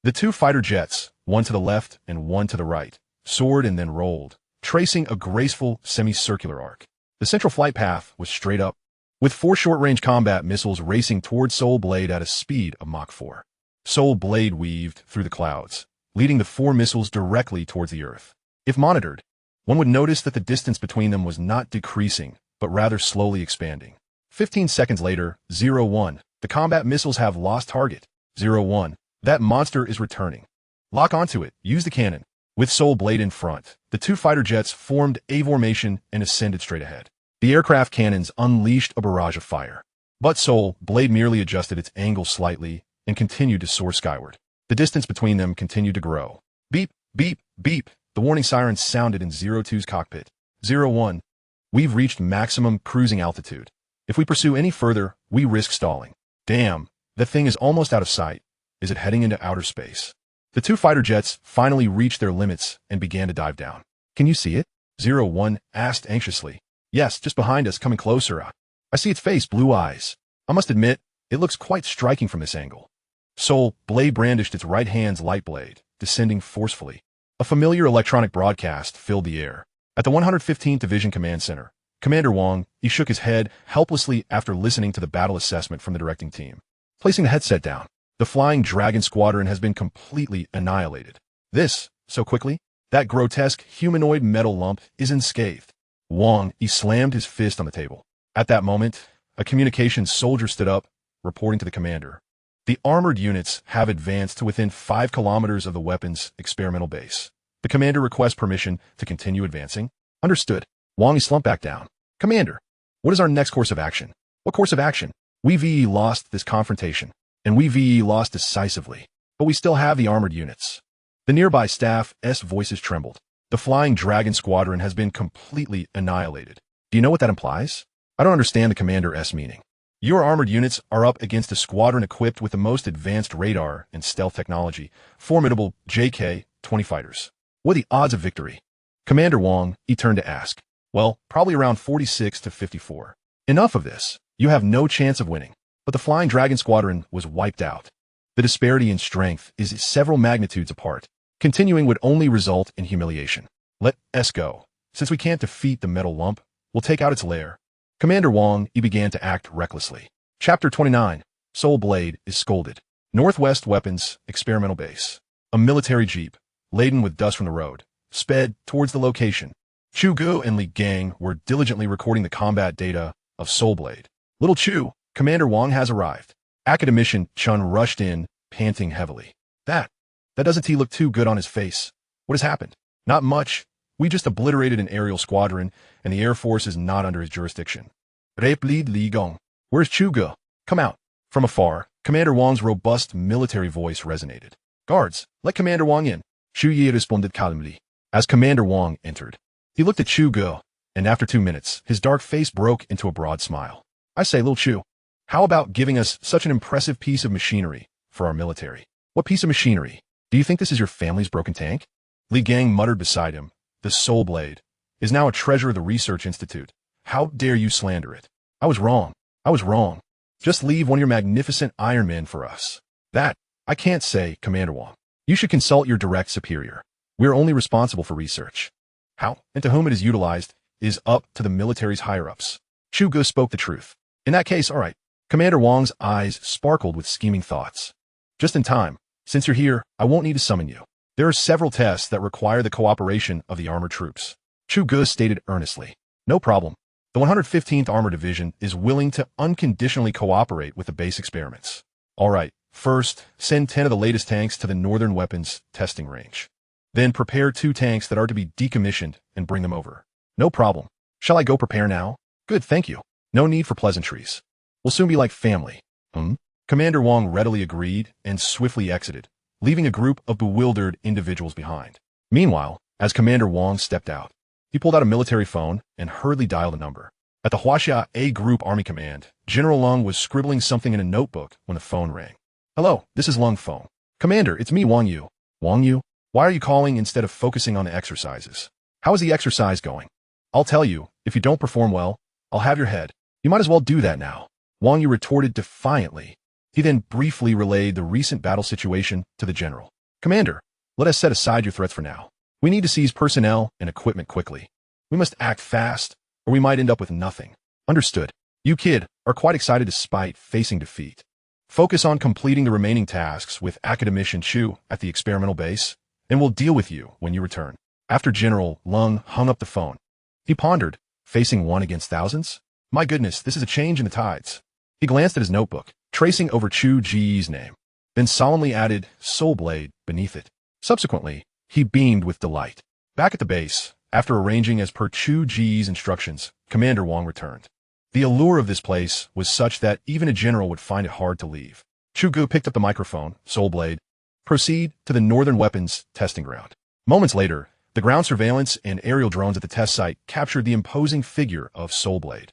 The 2 fighter jets, one to the left and one to the right, soared and then rolled, tracing a graceful semicircular arc. The central flight path was straight up, with 4 short-range combat missiles racing towards Soulblade at a speed of Mach 4. Soulblade weaved through the clouds, leading the 4 missiles directly towards the Earth. If monitored, one would notice that the distance between them was not decreasing, but rather slowly expanding. 15 seconds later, 01, the combat missiles have lost target. 01, that monster is returning. Lock onto it, use the cannon. With Soulblade in front, the 2 fighter jets formed a formation and ascended straight ahead. The aircraft cannons unleashed a barrage of fire. But Soulblade merely adjusted its angle slightly and continued to soar skyward. The distance between them continued to grow. Beep, beep, beep. The warning sirens sounded in 02's cockpit. 01, we've reached maximum cruising altitude. If we pursue any further, we risk stalling. Damn, that thing is almost out of sight. Is it heading into outer space? The 2 fighter jets finally reached their limits and began to dive down. Can you see it? 01 asked anxiously. Yes, just behind us, coming closer. I see its face, blue eyes. I must admit, it looks quite striking from this angle. Soulblade brandished its right hand's light blade, descending forcefully. A familiar electronic broadcast filled the air. At the 115th Division Command Center, Commander Wong, he shook his head helplessly after listening to the battle assessment from the directing team. Placing the headset down, the Flying Dragon Squadron has been completely annihilated. This, so quickly, that grotesque humanoid metal lump is unscathed. Wong, he slammed his fist on the table. At that moment, a communications soldier stood up, reporting to the commander. The armored units have advanced to within 5 kilometers of the weapons experimental base. The commander requests permission to continue advancing. Understood. Wong, he slumped back down. Commander, what is our next course of action? What course of action? We've lost this confrontation, and we've lost decisively, but we still have the armored units. The nearby staff's voices trembled. The Flying Dragon Squadron has been completely annihilated. Do you know what that implies? I don't understand the commander's meaning. Your armored units are up against a squadron equipped with the most advanced radar and stealth technology, formidable JK-20 fighters. What are the odds of victory? Commander Wong, he turned to ask. Well, probably around 46 to 54. Enough of this. You have no chance of winning. But the Flying Dragon Squadron was wiped out. The disparity in strength is several magnitudes apart. Continuing would only result in humiliation. Let us go. Since we can't defeat the metal lump, we'll take out its lair. Commander Wong, he began to act recklessly. Chapter 29. Soulblade is scolded. Northwest Weapons Experimental Base. A military jeep, laden with dust from the road, sped towards the location. Chu Ge and Li Gang were diligently recording the combat data of Soulblade. Little Chu, Commander Wang has arrived. Academician Chun rushed in, panting heavily. That doesn't look too good on his face. What has happened? Not much. We just obliterated an aerial squadron, and the Air Force is not under his jurisdiction. Repli Li Gong. Where's Chu Ge? Come out. From afar, Commander Wang's robust military voice resonated. Guards, let Commander Wang in. Chu Ge responded calmly. As Commander Wang entered, he looked at Chu Ge, and after 2 minutes, his dark face broke into a broad smile. I say, little Chu, how about giving us such an impressive piece of machinery for our military? What piece of machinery? Do you think this is your family's broken tank? Li Gang muttered beside him. The Soulblade is now a treasure of the Research Institute. How dare you slander it? I was wrong. Just leave one of your magnificent Iron Men for us. That, I can't say, Commander Wang. You should consult your direct superior. We are only responsible for research. How and to whom it is utilized is up to the military's higher-ups. Chu Ge spoke the truth. In that case, all right. Commander Wang's eyes sparkled with scheming thoughts. Just in time. Since you're here, I won't need to summon you. There are several tests that require the cooperation of the armored troops. Chu Ge stated earnestly. No problem. The 115th Armored Division is willing to unconditionally cooperate with the base experiments. All right. First, send 10 of the latest tanks to the Northern Weapons testing range. Then prepare 2 tanks that are to be decommissioned and bring them over. No problem. Shall I go prepare now? Good, thank you. No need for pleasantries. We'll soon be like family. Commander Wang readily agreed and swiftly exited, leaving a group of bewildered individuals behind. Meanwhile, as Commander Wang stepped out, he pulled out a military phone and hurriedly dialed a number. At the Huaxia A Group Army Command, General Lung was scribbling something in a notebook when the phone rang. Hello, this is Lung Phone. Commander, it's me, Wang Yu. Wang Yu? Why are you calling instead of focusing on the exercises? How is the exercise going? I'll tell you, if you don't perform well, I'll have your head. You might as well do that now. Wang Yu retorted defiantly. He then briefly relayed the recent battle situation to the general. Commander, let us set aside your threats for now. We need to seize personnel and equipment quickly. We must act fast, or we might end up with nothing. Understood. You, kid, are quite excited despite facing defeat. Focus on completing the remaining tasks with Academician Chu at the experimental base, and we'll deal with you when you return. After General Lung hung up the phone, he pondered, facing one against thousands? My goodness, this is a change in the tides. He glanced at his notebook, tracing over Chu Ge's name, then solemnly added Soulblade beneath it. Subsequently, he beamed with delight. Back at the base, after arranging as per Chu Ge's instructions, Commander Wang returned. The allure of this place was such that even a general would find it hard to leave. Chu Ge picked up the microphone, Soulblade. Proceed to the Northern Weapons testing ground. Moments later, the ground surveillance and aerial drones at the test site captured the imposing figure of Soulblade.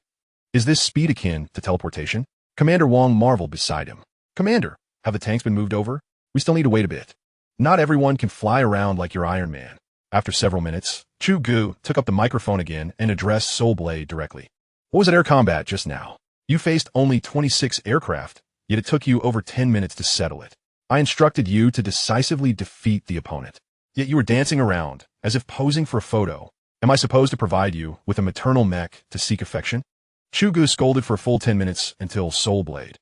Is this speed akin to teleportation? Commander Wang marveled beside him. Commander, have the tanks been moved over? We still need to wait a bit. Not everyone can fly around like your Iron Man. After several minutes, Chu Ge took up the microphone again and addressed Soulblade directly. What was at air combat just now? You faced only 26 aircraft, yet it took you over 10 minutes to settle it. I instructed you to decisively defeat the opponent. Yet you were dancing around, as if posing for a photo. Am I supposed to provide you with a maternal mech to seek affection? Chu Ge scolded for a full 10 minutes until Soulblade.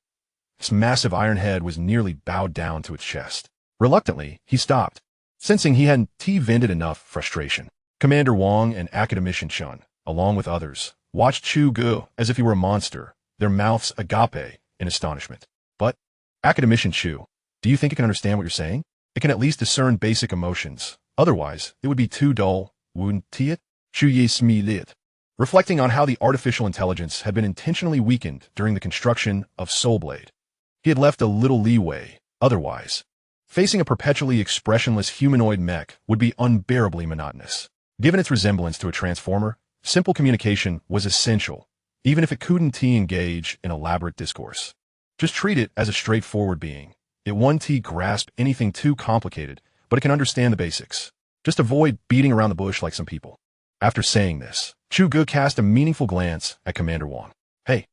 His massive iron head was nearly bowed down to its chest. Reluctantly, he stopped, sensing he hadn't vented enough frustration. Commander Wang and Academician Chun, along with others, watched Chu Ge as if he were a monster, their mouths agape in astonishment. But, Academician Chu, do you think it can understand what you're saying? It can at least discern basic emotions. Otherwise, it would be too dull, wouldn't it? Chu Ge smiled, reflecting on how the artificial intelligence had been intentionally weakened during the construction of Soulblade. He had left a little leeway, otherwise. Facing a perpetually expressionless humanoid mech would be unbearably monotonous. Given its resemblance to a transformer, simple communication was essential, even if it couldn't engage in elaborate discourse. Just treat it as a straightforward being. It won't grasp anything too complicated, but it can understand the basics. Just avoid beating around the bush like some people. After saying this, Chu Ge cast a meaningful glance at Commander Wang. Hey,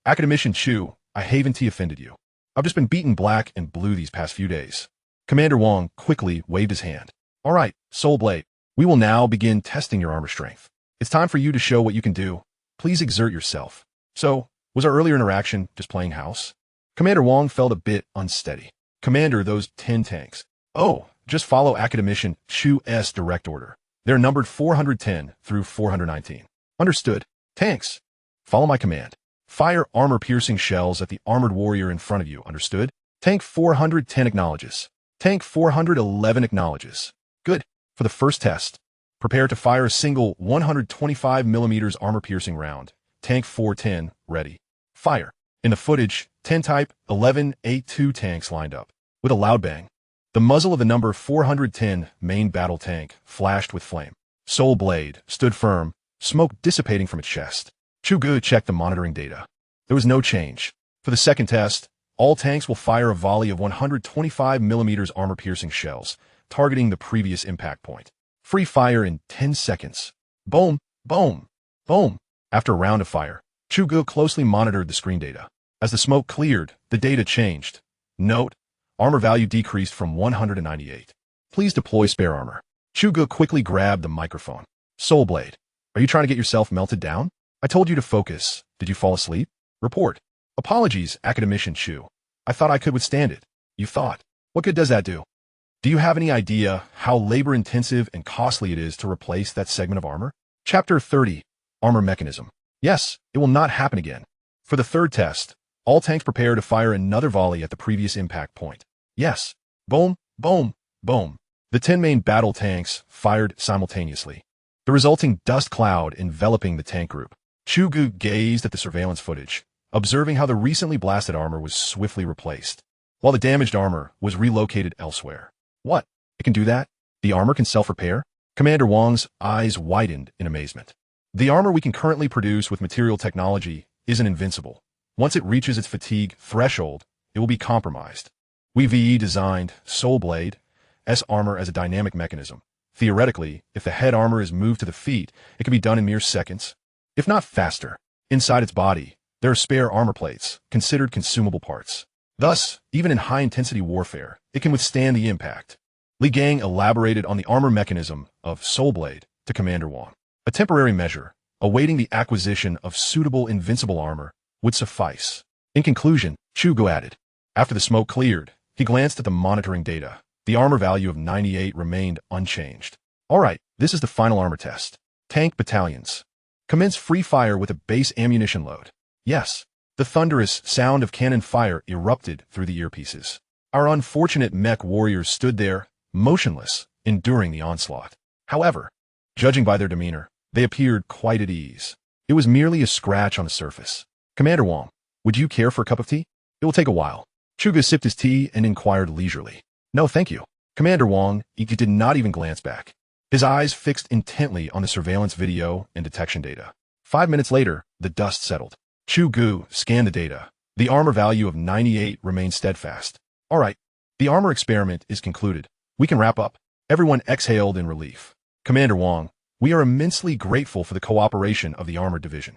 Academician Chu, I haven't offended you. I've just been beaten black and blue these past few days. Commander Wang quickly waved his hand. All right, Soulblade, we will now begin testing your armor strength. It's time for you to show what you can do. Please exert yourself. So, was our earlier interaction just playing house? Commander Wang felt a bit unsteady. Commander, those 10 tanks. Oh, Just follow Academician Chu Ge's direct order. They're numbered 410 through 419. Understood. Tanks. Follow my command. Fire armor-piercing shells at the armored warrior in front of you. Understood? Tank 410 acknowledges. Tank 411 acknowledges. Good. For the first test, prepare to fire a single 125mm armor-piercing round. Tank 410, ready. Fire. In the footage, 10-type 11A2 tanks lined up. With a loud bang, the muzzle of the number 410 main battle tank flashed with flame. Soulblade stood firm, smoke dissipating from its chest. Chu Ge checked the monitoring data. There was no change. For the second test, all tanks will fire a volley of 125mm armor-piercing shells, targeting the previous impact point. Free fire in 10 seconds. Boom, boom, boom. After a round of fire, Chu Ge closely monitored the screen data. As the smoke cleared, the data changed. Note: armor value decreased from 198. Please deploy spare armor. Chu Ge quickly grabbed the microphone. Soulblade, are you trying to get yourself melted down? I told you to focus. Did you fall asleep? Report. Apologies, Academician Chu. I thought I could withstand it. You thought. What good does that do? Do you have any idea how labor-intensive and costly it is to replace that segment of armor? Chapter 30. Armor Mechanism. Yes, it will not happen again. For the third test, all tanks prepare to fire another volley at the previous impact point. Yes. Boom, boom, boom. The 10 main battle tanks fired simultaneously, the resulting dust cloud enveloping the tank group. Chu Ge gazed at the surveillance footage, observing how the recently blasted armor was swiftly replaced, while the damaged armor was relocated elsewhere. What? It can do that? The armor can self-repair? Commander Wang's eyes widened in amazement. The armor we can currently produce with material technology isn't invincible. Once it reaches its fatigue threshold, it will be compromised. We VE designed Soulblade S armor as a dynamic mechanism. Theoretically, if the head armor is moved to the feet, it can be done in mere seconds, if not faster. Inside its body, there are spare armor plates, considered consumable parts. Thus, even in high-intensity warfare, it can withstand the impact. Li Gang elaborated on the armor mechanism of Soulblade to Commander Wang. A temporary measure, awaiting the acquisition of suitable invincible armor, would suffice. In conclusion, Chu Ge added. After the smoke cleared, he glanced at the monitoring data. The armor value of 98 remained unchanged. All right, this is the final armor test. Tank battalions. Commence free fire with a base ammunition load. Yes. The thunderous sound of cannon fire erupted through the earpieces. Our unfortunate mech warriors stood there, motionless, enduring the onslaught. However, judging by their demeanor, they appeared quite at ease. It was merely a scratch on the surface. Commander Wang, would you care for a cup of tea? It will take a while. Chu Ge sipped his tea and inquired leisurely. No, thank you. Commander Wang, he did not even glance back. His eyes fixed intently on the surveillance video and detection data. 5 minutes later, the dust settled. Chu Ge scanned the data. The armor value of 98 remained steadfast. All right, the armor experiment is concluded. We can wrap up. Everyone exhaled in relief. Commander Wang, we are immensely grateful for the cooperation of the armored division.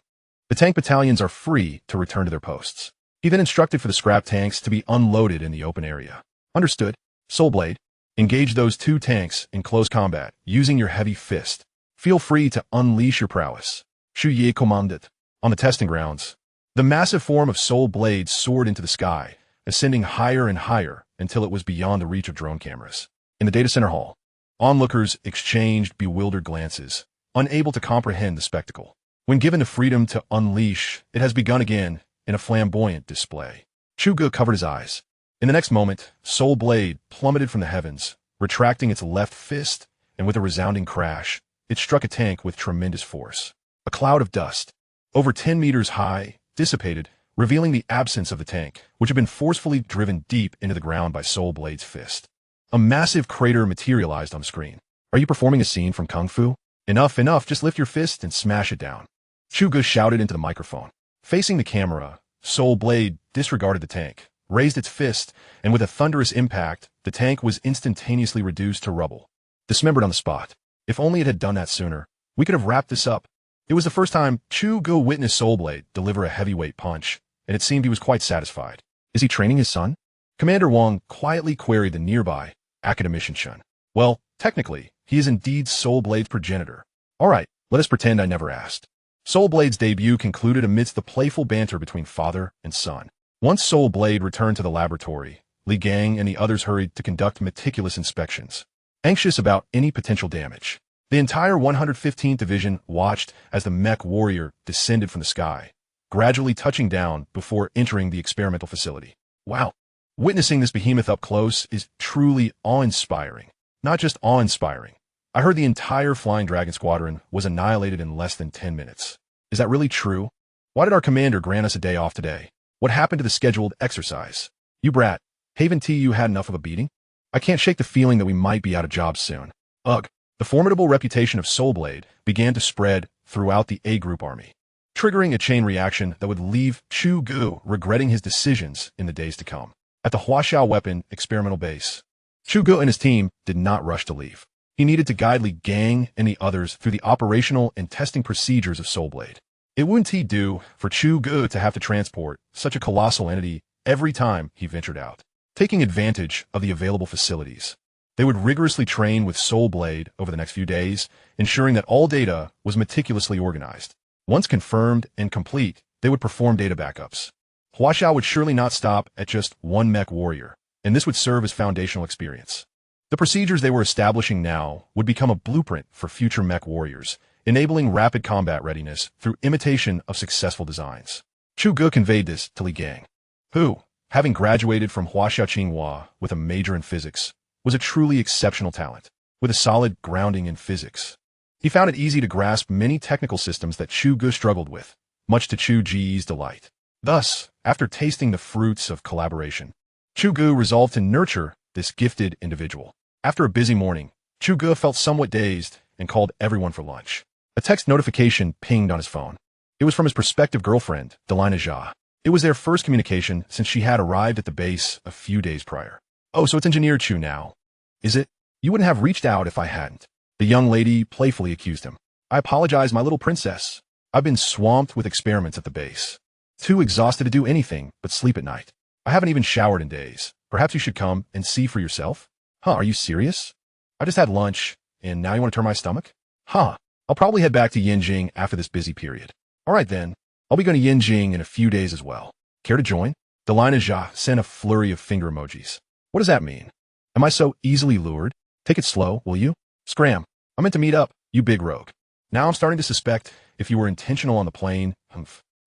The tank battalions are free to return to their posts. He then instructed for the scrap tanks to be unloaded in the open area. Understood. Soulblade, engage those 2 tanks in close combat using your heavy fist. Feel free to unleash your prowess. Chu Ge commanded. On the testing grounds, the massive form of Soulblade soared into the sky, ascending higher and higher until it was beyond the reach of drone cameras. In the data center hall, onlookers exchanged bewildered glances, unable to comprehend the spectacle. When given the freedom to unleash, it has begun again in a flamboyant display. Chu Ge covered his eyes. In the next moment, Soulblade plummeted from the heavens, retracting its left fist, and with a resounding crash, it struck a tank with tremendous force. A cloud of dust, over 10 meters high, dissipated, revealing the absence of the tank, which had been forcefully driven deep into the ground by Soulblade's fist. A massive crater materialized on the screen. Are you performing a scene from Kung Fu? Enough, enough, just lift your fist and smash it down. Chu Ge shouted into the microphone. Facing the camera, Soulblade disregarded the tank, raised its fist, and with a thunderous impact, the tank was instantaneously reduced to rubble. Dismembered on the spot. If only it had done that sooner, we could have wrapped this up. It was the first time Chu Ge witnessed Soulblade deliver a heavyweight punch, and it seemed he was quite satisfied. Is he training his son? Commander Wang quietly queried the nearby Academician. Well, technically, he is indeed Soulblade's progenitor. All right, let us pretend I never asked. Soulblade's debut concluded amidst the playful banter between father and son. Once Soulblade returned to the laboratory, Li Gang and the others hurried to conduct meticulous inspections, anxious about any potential damage. The entire 115th Division watched as the mech warrior descended from the sky, gradually touching down before entering the experimental facility. Wow! Witnessing this behemoth up close is truly awe-inspiring. Not just awe-inspiring. I heard the entire Flying Dragon Squadron was annihilated in less than 10 minutes. Is that really true? Why did our commander grant us a day off today? What happened to the scheduled exercise? You brat, haven't you had enough of a beating? I can't shake the feeling that we might be out of jobs soon. Ugh. The formidable reputation of Soulblade began to spread throughout the A-Group army, triggering a chain reaction that would leave Chu Ge regretting his decisions in the days to come. At the Huaxia weapon experimental base, Chu Ge and his team did not rush to leave. He needed to guide Li Gang and the others through the operational and testing procedures of Soulblade. It wouldn't do for Chu Ge to have to transport such a colossal entity every time he ventured out. Taking advantage of the available facilities, they would rigorously train with Soulblade over the next few days, ensuring that all data was meticulously organized. Once confirmed and complete, they would perform data backups. Huaxia would surely not stop at just one mech warrior, and this would serve as foundational experience. The procedures they were establishing now would become a blueprint for future mech warriors, enabling rapid combat readiness through imitation of successful designs. Chu Ge conveyed this to Li Gang, who, having graduated from Huaxia Tsinghua with a major in physics, was a truly exceptional talent, with a solid grounding in physics. He found it easy to grasp many technical systems that Chu Ge struggled with, much to Chu Ge's delight. Thus, after tasting the fruits of collaboration, Chu Ge resolved to nurture this gifted individual. After a busy morning, Chu Ge felt somewhat dazed and called everyone for lunch. A text notification pinged on his phone. It was from his prospective girlfriend, Dilraba. It was their first communication since she had arrived at the base a few days prior. Oh, so it's Engineer Chu now, is it? You wouldn't have reached out if I hadn't. The young lady playfully accused him. I apologize, my little princess. I've been swamped with experiments at the base. Too exhausted to do anything but sleep at night. I haven't even showered in days. Perhaps you should come and see for yourself? Huh, are you serious? I just had lunch, and now you want to turn my stomach? Huh, I'll probably head back to Yinjing after this busy period. All right then, I'll be going to Yinjing in a few days as well. Care to join? Dilraba sent a flurry of finger emojis. What does that mean? Am I so easily lured? Take it slow, will you? Scram. I meant to meet up, you big rogue. Now I'm starting to suspect if you were intentional on the plane.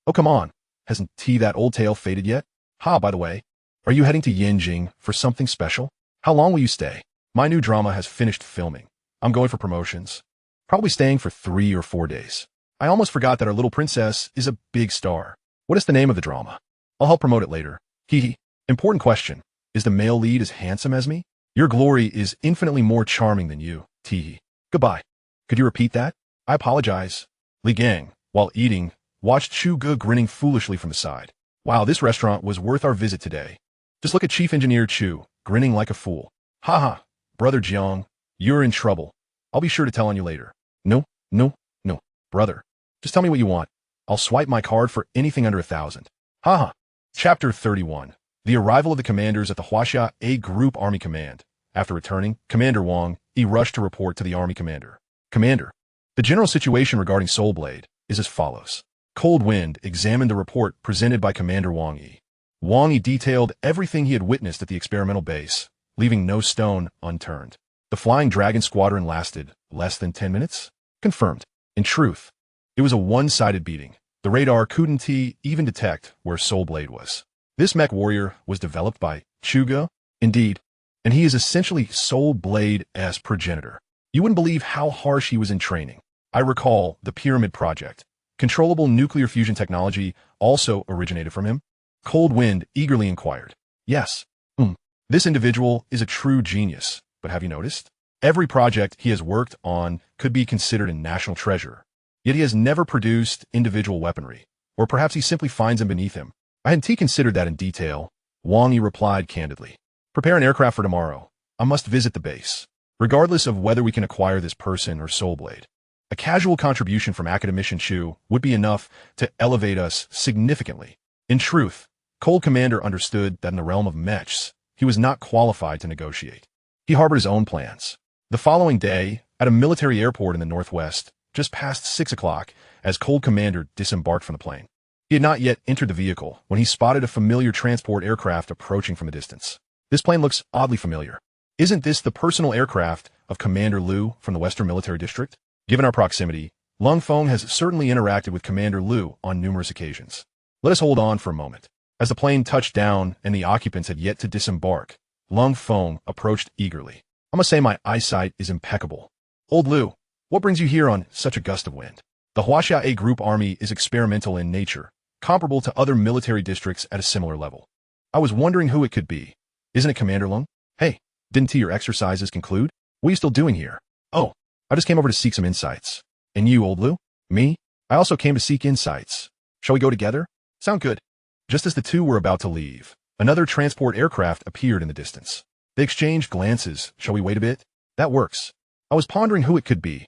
Oh, come on. Hasn't that old tale faded yet? Ha, by the way, are you heading to Yinjing for something special? How long will you stay? My new drama has finished filming. I'm going for promotions. Probably staying for 3 or 4 days. I almost forgot that our little princess is a big star. What is the name of the drama? I'll help promote it later. Hee. Important question. Is the male lead as handsome as me? Your glory is infinitely more charming than you. Tee. Goodbye. Could you repeat that? I apologize. Li Gang, while eating, watched Chu Ge grinning foolishly from the side. Wow, this restaurant was worth our visit today. Just look at Chief Engineer Chu, grinning like a fool. Haha, Brother Jiang, you're in trouble. I'll be sure to tell on you later. No, brother. Just tell me what you want. I'll swipe my card for anything under 1,000. Haha. Chapter 31. The arrival of the commanders at the Huaxia A-Group Army Command. After returning, Commander Wang rushed to report to the Army Commander. Commander, the general situation regarding Soulblade is as follows. Cold Wind examined the report presented by Commander Wang Yi. Wang Yi detailed everything he had witnessed at the experimental base, leaving no stone unturned. The Flying Dragon Squadron lasted less than 10 minutes? Confirmed. In truth, it was a one-sided beating. The radar couldn't even detect where Soulblade was. This mech warrior was developed by Chu Ge, indeed, and he is essentially Soulblade's progenitor. You wouldn't believe how harsh he was in training. I recall the Pyramid Project. Controllable nuclear fusion technology also originated from him. Cold Wind eagerly inquired. Yes. This individual is a true genius, but have you noticed? Every project he has worked on could be considered a national treasure, yet he has never produced individual weaponry, or perhaps he simply finds them beneath him. I hadn't considered that in detail. Wang Yi replied candidly. Prepare an aircraft for tomorrow. I must visit the base. Regardless of whether we can acquire this person or Soulblade, a casual contribution from Academician Chu would be enough to elevate us significantly. In truth, Cold Commander understood that in the realm of mechs, he was not qualified to negotiate. He harbored his own plans. The following day, at a military airport in the northwest, just past 6 o'clock, as Cold Commander disembarked from the plane. He had not yet entered the vehicle when he spotted a familiar transport aircraft approaching from a distance. This plane looks oddly familiar. Isn't this the personal aircraft of Commander Liu from the Western Military District? Given our proximity, Lung Feng has certainly interacted with Commander Liu on numerous occasions. Let us hold on for a moment. As the plane touched down and the occupants had yet to disembark, Lung Feng approached eagerly. I must say my eyesight is impeccable. Old Liu, what brings you here on such a gust of wind? The Huaxia A Group Army is experimental in nature, comparable to other military districts at a similar level. I was wondering who it could be. Isn't it Commander Lung? Hey, didn't your exercises conclude? What are you still doing here? Oh, I just came over to seek some insights. And you, Old Liu? Me? I also came to seek insights. Shall we go together? Sound good. Just as the two were about to leave, another transport aircraft appeared in the distance. They exchanged glances. Shall we wait a bit? That works. I was pondering who it could be.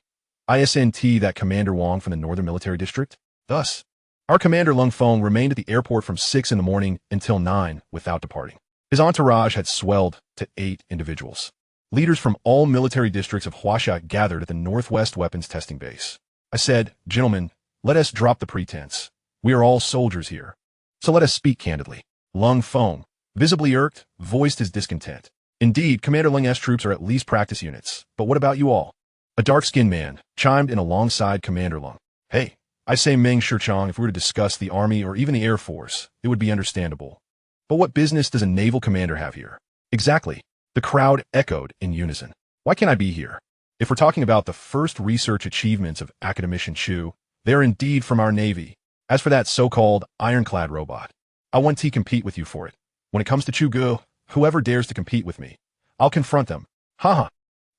ISNT, that Commander Wang from the Northern Military District? Thus, our Commander Lung Feng remained at the airport from 6 in the morning until 9 without departing. His entourage had swelled to 8 individuals. Leaders from all military districts of Huaxia gathered at the Northwest Weapons Testing Base. I said, "Gentlemen, let us drop the pretense. We are all soldiers here. So let us speak candidly." Lung Feng, visibly irked, voiced his discontent. "Indeed, Commander Lung's troops are at least practice units, but what about you all?" A dark-skinned man chimed in alongside Commander Lung. "Hey, I say Meng Shichang, if we were to discuss the Army or even the Air Force, it would be understandable. But what business does a naval commander have here?" "Exactly." The crowd echoed in unison. "Why can't I be here? If we're talking about the first research achievements of Academician Chu, they are indeed from our Navy. As for that so-called ironclad robot, I want to compete with you for it. When it comes to Chu Ge, whoever dares to compete with me, I'll confront them. Haha.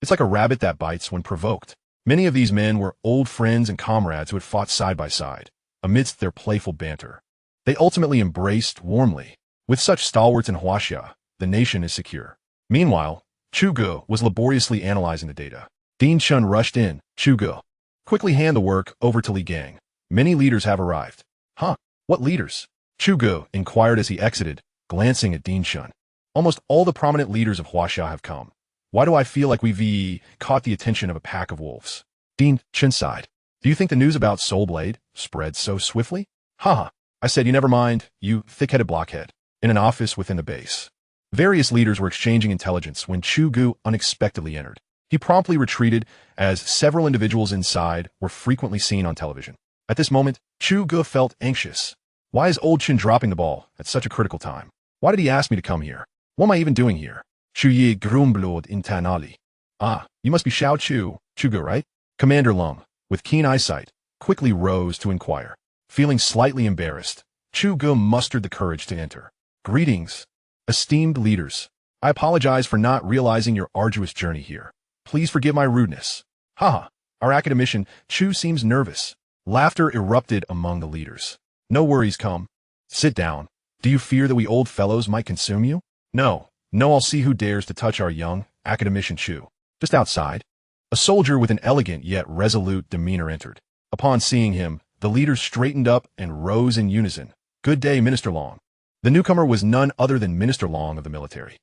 It's like a rabbit that bites when provoked." Many of these men were old friends and comrades who had fought side by side. Amidst their playful banter, they ultimately embraced warmly. With such stalwarts in Huaxia, the nation is secure. Meanwhile, Chu Ge was laboriously analyzing the data. Dean Chun rushed in. "Chu Ge, quickly hand the work over to Li Gang. Many leaders have arrived." "Huh? What leaders?" Chu Ge inquired as he exited, glancing at Dean Chun. "Almost all the prominent leaders of Huaxia have come. Why do I feel like we've caught the attention of a pack of wolves?" Dean Chun sighed. "Do you think the news about Soulblade spread so swiftly?" "Haha." I said, "You never mind, you thick-headed blockhead." In an office within the base, various leaders were exchanging intelligence when Chu Ge unexpectedly entered. He promptly retreated as several individuals inside were frequently seen on television. At this moment, Chu Ge felt anxious. Why is Old Chin dropping the ball at such a critical time? Why did he ask me to come here? What am I even doing here? Chu Ye grumbled internally. "Ah, you must be Chu Ge, right?" Commander Lung, with keen eyesight, quickly rose to inquire. Feeling slightly embarrassed, Chu Ge mustered the courage to enter. "Greetings, esteemed leaders. I apologize for not realizing your arduous journey here. Please forgive my rudeness." "Haha, our academician Chu seems nervous." Laughter erupted among the leaders. "No worries, come. Sit down. Do you fear that we old fellows might consume you?" No, I'll see who dares to touch our young Academician Chu." Just outside, a soldier with an elegant yet resolute demeanor entered. Upon seeing him, the leaders straightened up and rose in unison. "Good day, Minister Long." The newcomer was none other than Minister Long of the military.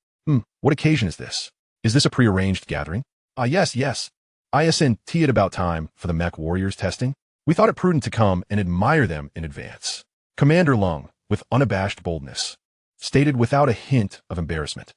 What occasion is this? Is this a prearranged gathering?" "Ah, yes. ISNT at about time for the mech warriors testing. We thought it prudent to come and admire them in advance." Commander Lung, with unabashed boldness, stated without a hint of embarrassment.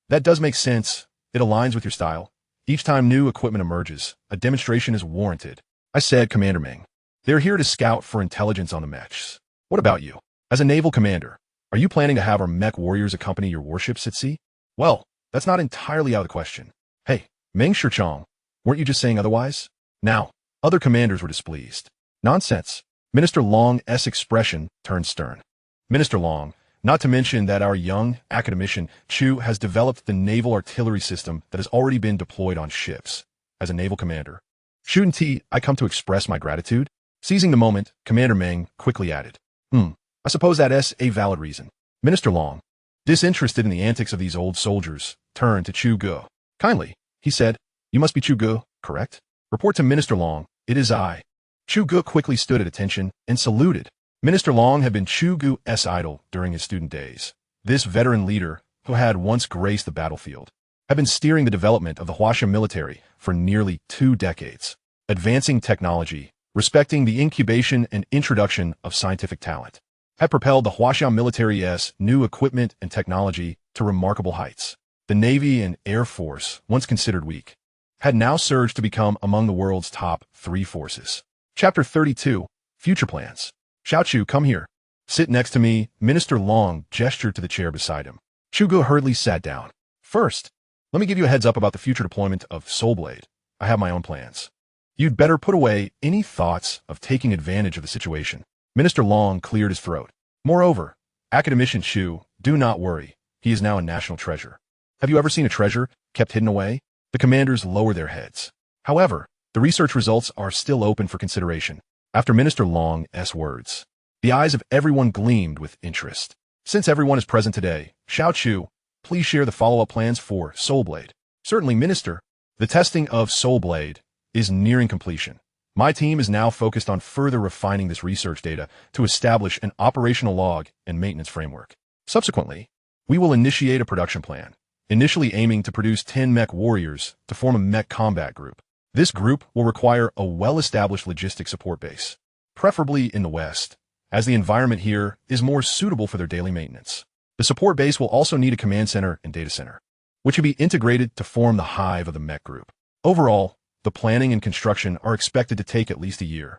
That does make sense. It aligns with your style. Each time new equipment emerges, a demonstration is warranted." I said, "Commander Meng, they're here to scout for intelligence on the mechs. What about you? As a naval commander, are you planning to have our mech warriors accompany your warships at sea?" "Well, that's not entirely out of the question." "Hey, Meng Shichang, weren't you just saying otherwise?" Now, other commanders were displeased. "Nonsense." Minister Long's expression turned stern. "Minister Long, not to mention that our young academician Chu has developed the naval artillery system that has already been deployed on ships. As a naval commander, shouldn't I come to express my gratitude?" Seizing the moment, Commander Meng quickly added, "I suppose that's a valid reason." Minister Long, disinterested in the antics of these old soldiers, turned to Chu Ge. "Kindly," he said, "you must be Chu Ge, correct? Report to Minister Long, it is I." Chu Ge quickly stood at attention and saluted. Minister Long had been Chu Ge's idol during his student days. This veteran leader, who had once graced the battlefield, had been steering the development of the Huaxia military for nearly 2 decades, advancing technology, respecting the incubation and introduction of scientific talent, had propelled the Huaxia military's new equipment and technology to remarkable heights. The Navy and Air Force, once considered weak, had now surged to become among the world's top 3 forces. Chapter 32, Future Plans. Xiao Chu, come here. Sit next to me. Minister Long gestured to the chair beside him. Chu Ge hurriedly sat down. First, let me give you a heads up about the future deployment of soulblade. I have my own plans. You'd better put away any thoughts of taking advantage of the situation. Minister Long cleared his throat. Moreover, Academician Chu, do not worry. He is now a national treasure. Have you ever seen a treasure kept hidden away? The commanders lower their heads. However, the research results are still open for consideration. After Minister Long's words, the eyes of everyone gleamed with interest. Since everyone is present today, Xiao Chu, please share the follow-up plans for soulblade. Certainly, Minister. The testing of soulblade is nearing completion. My team is now focused on further refining this research data to establish an operational log and maintenance framework. Subsequently, we will initiate a production plan, initially aiming to produce 10 mech warriors to form a mech combat group. This group will require a well-established logistic support base, preferably in the West, as the environment here is more suitable for their daily maintenance. The support base will also need a command center and data center, which will be integrated to form the hive of the mech group. Overall, the planning and construction are expected to take at least a year.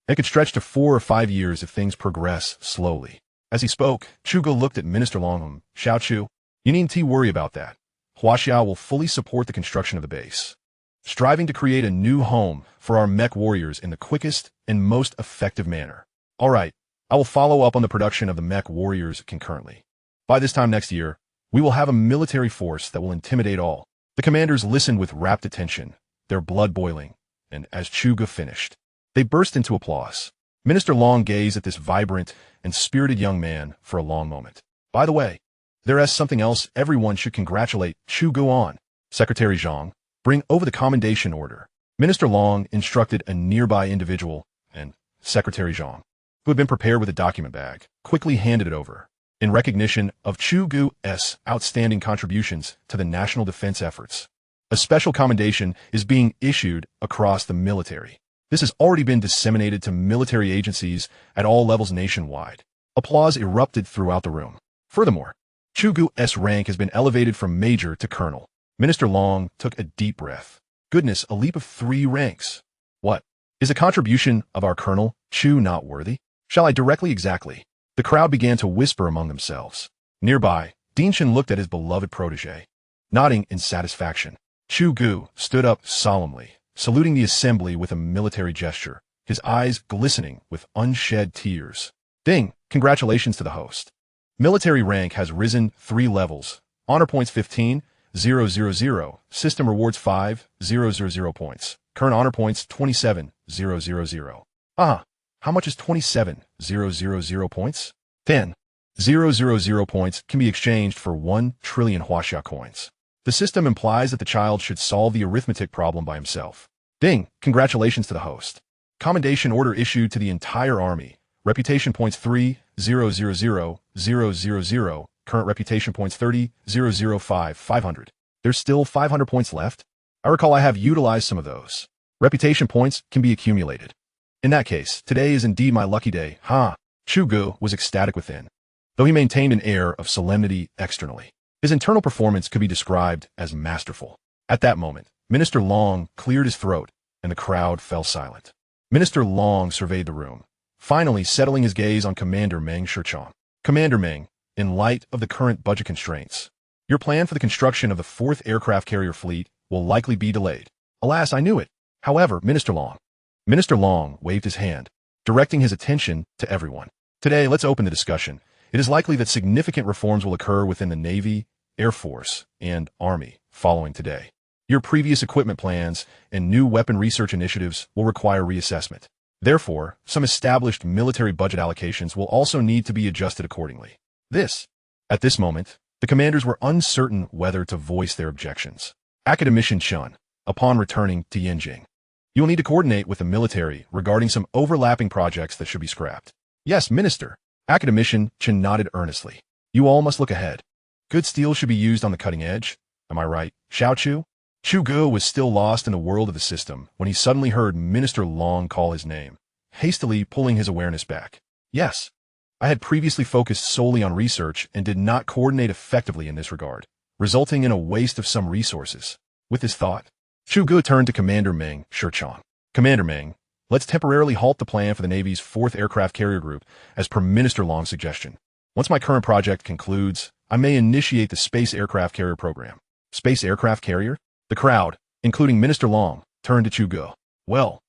It could stretch to 4 or 5 years if things progress slowly. As he spoke, Chu Ge looked at Minister Long. Xiao Chu, you needn't worry about that. Huaxia will fully support the construction of the base, striving to create a new home for our mech warriors in the quickest and most effective manner. All right, I will follow up on the production of the mech warriors concurrently. By this time next year, we will have a military force that will intimidate all. The commanders listened with rapt attention, their blood boiling, and as Chu Ge finished, they burst into applause. Minister Long gazed at this vibrant and spirited young man for a long moment. By the way, there is something else everyone should congratulate Chu Ge on. Secretary Zhang, bring over the commendation order. Minister Long instructed a nearby individual, and Secretary Zhang, who had been prepared with a document bag, quickly handed it over. In recognition of Chu Ge's outstanding contributions to the national defense efforts, a special commendation is being issued across the military. This has already been disseminated to military agencies at all levels nationwide. Applause erupted throughout the room. Furthermore, Chu Ge's rank has been elevated from major to colonel. Minister Long took a deep breath. Goodness, a leap of 3 ranks. What? Is a contribution of our colonel, Chu, not worthy? Shall I directly? Exactly. The crowd began to whisper among themselves. Nearby, Dinshin looked at his beloved protege, nodding in satisfaction. Chu Ge stood up solemnly, saluting the assembly with a military gesture, his eyes glistening with unshed tears. Ding! Congratulations to the host. Military rank has risen 3 levels. Honor points 15,000. System rewards 5,000 points. Current honor points 27,000. How much is 27,000 points? 10,000 points can be exchanged for 1 trillion Huaxia coins. The system implies that the child should solve the arithmetic problem by himself. Ding! Congratulations to the host. Commendation order issued to the entire army. Reputation points 3,000,000. Current reputation points 30,005, 500. There's still 500 points left? I recall I have utilized some of those. Reputation points can be accumulated. In that case, today is indeed my lucky day. Chu Ge was ecstatic within, though he maintained an air of solemnity externally. His internal performance could be described as masterful. At that moment, Minister Long cleared his throat, and the crowd fell silent. Minister Long surveyed the room, finally settling his gaze on Commander Meng Shichong. Commander Meng, in light of the current budget constraints, your plan for the construction of the 4th aircraft carrier fleet will likely be delayed. Alas, I knew it. However, Minister Long waved his hand, directing his attention to everyone. Today, let's open the discussion. It is likely that significant reforms will occur within the Navy, Air Force, and Army following today. Your previous equipment plans and new weapon research initiatives will require reassessment. Therefore, some established military budget allocations will also need to be adjusted accordingly. At this moment, the commanders were uncertain whether to voice their objections. Academician Chun, upon returning to Yinjing, you will need to coordinate with the military regarding some overlapping projects that should be scrapped. Yes, Minister. Academician Chen nodded earnestly. You all must look ahead. Good steel should be used on the cutting edge. Am I right, Xiao Chu? Chu Ge was still lost in the world of the system when he suddenly heard Minister Long call his name, hastily pulling his awareness back. Yes. I had previously focused solely on research and did not coordinate effectively in this regard, resulting in a waste of some resources. With this thought, Chu Ge turned to Commander Meng Shichong. Commander Meng, let's temporarily halt the plan for the Navy's 4th Aircraft Carrier Group, as per Minister Long's suggestion. Once my current project concludes, I may initiate the Space Aircraft Carrier program. Space Aircraft Carrier? The crowd, including Minister Long, turned to Chu Ge. Well,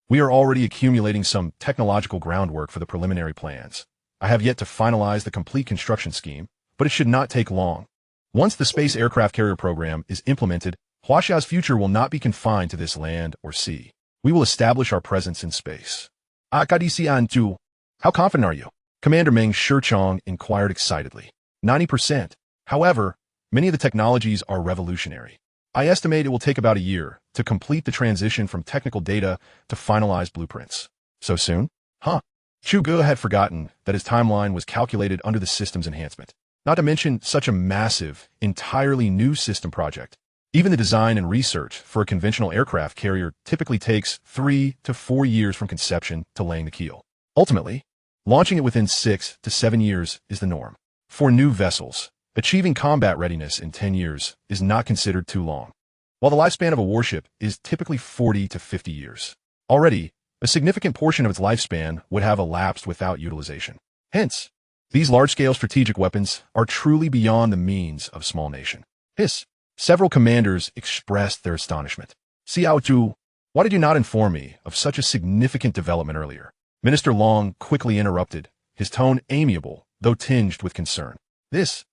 we are already accumulating some technological groundwork for the preliminary plans. I have yet to finalize the complete construction scheme, but it should not take long. Once the Space Aircraft Carrier program is implemented, Huaxia's future will not be confined to this land or sea. We will establish our presence in space. Academician, how confident are you? Commander Meng Shichong inquired excitedly. 90%. However, many of the technologies are revolutionary. I estimate it will take about a year to complete the transition from technical data to finalized blueprints. So soon? Huh. Chu Ge had forgotten that his timeline was calculated under the system's enhancement. Not to mention such a massive, entirely new system project. Even the design and research for a conventional aircraft carrier typically takes 3 to 4 years from conception to laying the keel. Ultimately, launching it within 6 to 7 years is the norm. For new vessels, achieving combat readiness in 10 years is not considered too long, while the lifespan of a warship is typically 40 to 50 years. Already, a significant portion of its lifespan would have elapsed without utilization. Hence, these large-scale strategic weapons are truly beyond the means of small nation. Hiss. Several commanders expressed their astonishment. Xiao Zhu, why did you not inform me of such a significant development earlier? Minister Long quickly interrupted, his tone amiable, though tinged with concern. This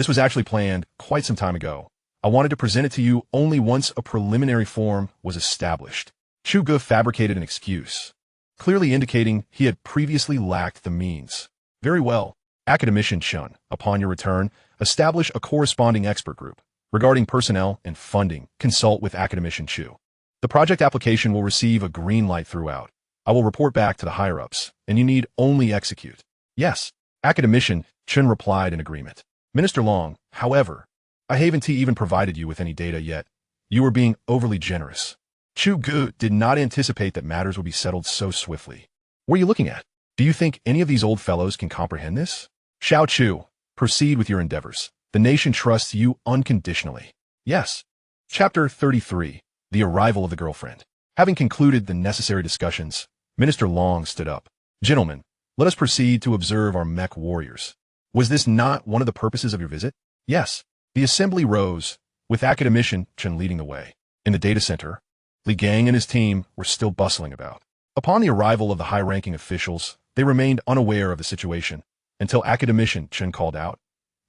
was actually planned quite some time ago. I wanted to present it to you only once a preliminary form was established. Chu Ge fabricated an excuse, clearly indicating he had previously lacked the means. Very well, Academician Chun, upon your return, establish a corresponding expert group. Regarding personnel and funding, consult with Academician Chu. The project application will receive a green light throughout. I will report back to the higher-ups, and you need only execute. Yes, Academician Chun replied in agreement. Minister Long, however, I haven't even provided you with any data yet. You are being overly generous. Chu Ge did not anticipate that matters would be settled so swiftly. What are you looking at? Do you think any of these old fellows can comprehend this? Xiao Chu, proceed with your endeavors. The nation trusts you unconditionally. Yes. Chapter 33. The Arrival of the Girlfriend. Having concluded the necessary discussions, Minister Long stood up. Gentlemen, let us proceed to observe our mech warriors. Was this not one of the purposes of your visit? Yes. The assembly rose, with Academician Chun leading the way. In the data center, Li Gang and his team were still bustling about. Upon the arrival of the high-ranking officials, they remained unaware of the situation, until Academician Chun called out,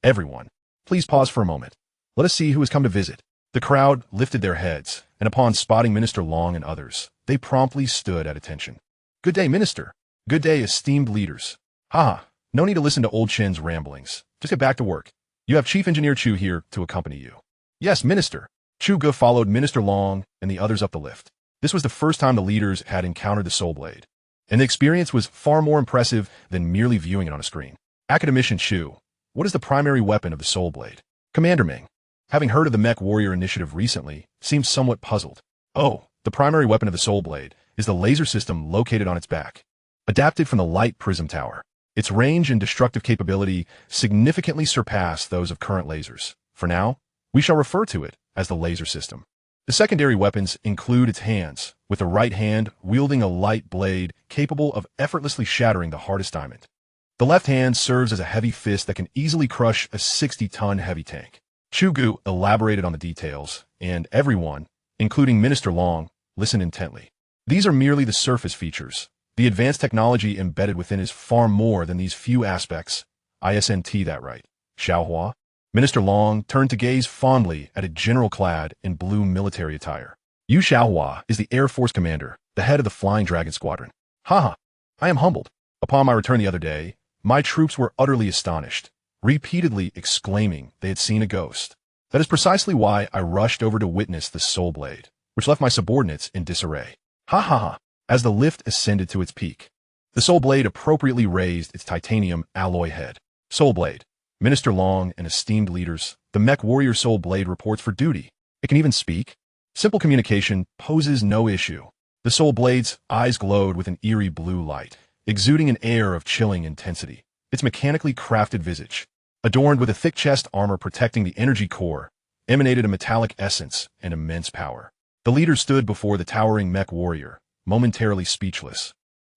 "Everyone, please pause for a moment. Let us see who has come to visit." The crowd lifted their heads, and upon spotting Minister Long and others, they promptly stood at attention. "Good day, Minister. Good day, esteemed leaders." "Ha, no need to listen to old Chen's ramblings. Just get back to work. You have Chief Engineer Chu here to accompany you." "Yes, Minister." Chu Ge followed Minister Long and the others up the lift. This was the first time the leaders had encountered the soulblade, and the experience was far more impressive than merely viewing it on a screen. Academician Chu, what is the primary weapon of the soulblade? Commander Meng, having heard of the Mech Warrior Initiative recently, seemed somewhat puzzled. Oh, the primary weapon of the soulblade is the laser system located on its back. Adapted from the light Prism tower, its range and destructive capability significantly surpass those of current lasers. For now, we shall refer to it as the laser system. The secondary weapons include its hands, with the right hand wielding a light blade capable of effortlessly shattering the hardest diamond. The left hand serves as a heavy fist that can easily crush a 60-ton heavy tank. Chu Ge elaborated on the details, and everyone, including Minister Long, listened intently. These are merely the surface features. The advanced technology embedded within is far more than these few aspects. Isn't that right, Xiaohua? Minister Long turned to gaze fondly at a general clad in blue military attire. Yu Xiaohua is the Air Force commander, the head of the Flying Dragon Squadron. Ha! I am humbled. Upon my return the other day, my troops were utterly astonished, repeatedly exclaiming they had seen a ghost. That is precisely why I rushed over to witness the soulblade, which left my subordinates in disarray. Ha ha ha! As the lift ascended to its peak, the soulblade appropriately raised its titanium alloy head. Soulblade, Minister Long and esteemed leaders, the Mech Warrior Soulblade reports for duty. It can even speak. Simple communication poses no issue. The Soulblade's eyes glowed with an eerie blue light, exuding an air of chilling intensity. its mechanically crafted visage, adorned with a thick chest armor protecting the energy core, emanated a metallic essence and immense power. The leader stood before the towering mech warrior, momentarily speechless,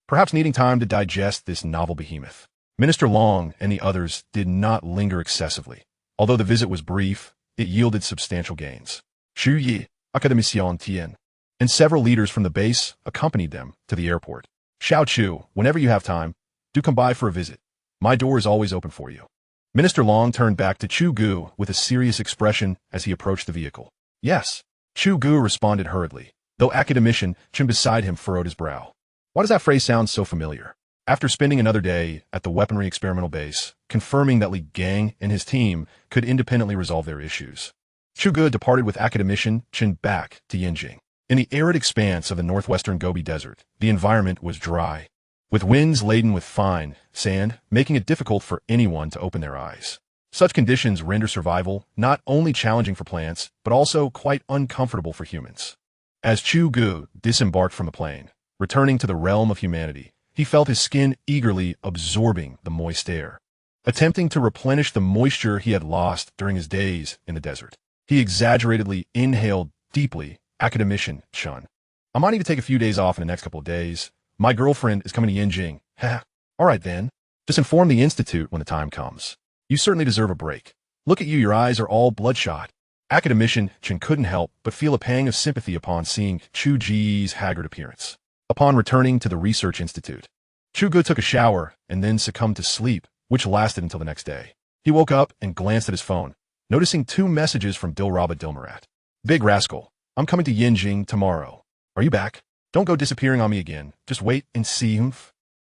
perhaps needing time to digest this novel behemoth. Minister Long and the others did not linger excessively. Although the visit was brief, it yielded substantial gains. Chu Ge, Academician, and several leaders from the base accompanied them to the airport. Xiao Chu, whenever you have time, do come by for a visit. My door is always open for you. Minister Long turned back to Chu Ge with a serious expression as he approached the vehicle. Yes. Chu Ge responded hurriedly, though Academician Chen beside him furrowed his brow. Why does that phrase sound so familiar? After spending another day at the weaponry experimental base, confirming that Li Gang and his team could independently resolve their issues, Chu Ge departed with Academician Chen back to Yinjing. In the arid expanse of the northwestern Gobi Desert, the environment was dry, with winds laden with fine sand, making it difficult for anyone to open their eyes. Such conditions render survival not only challenging for plants, but also quite uncomfortable for humans. As Chu Ge disembarked from the plane, returning to the realm of humanity, he felt his skin eagerly absorbing the moist air. Attempting to replenish the moisture he had lost during his days in the desert, he exaggeratedly inhaled deeply. Academician Chen. I might need to take a few days off in the next couple of days. My girlfriend is coming to Yinjing. Heh. All right then. Just inform the Institute when the time comes. You certainly deserve a break. Look at you, your eyes are all bloodshot. Academician Chen couldn't help but feel a pang of sympathy upon seeing Chu Ge's haggard appearance. Upon returning to the Research Institute, Chu Ge took a shower and then succumbed to sleep, which lasted until the next day. He woke up and glanced at his phone, noticing 2 messages from Dilraba Dilmarat. Big rascal. I'm coming to Yinjing tomorrow. Are you back? Don't go disappearing on me again. Just wait and see.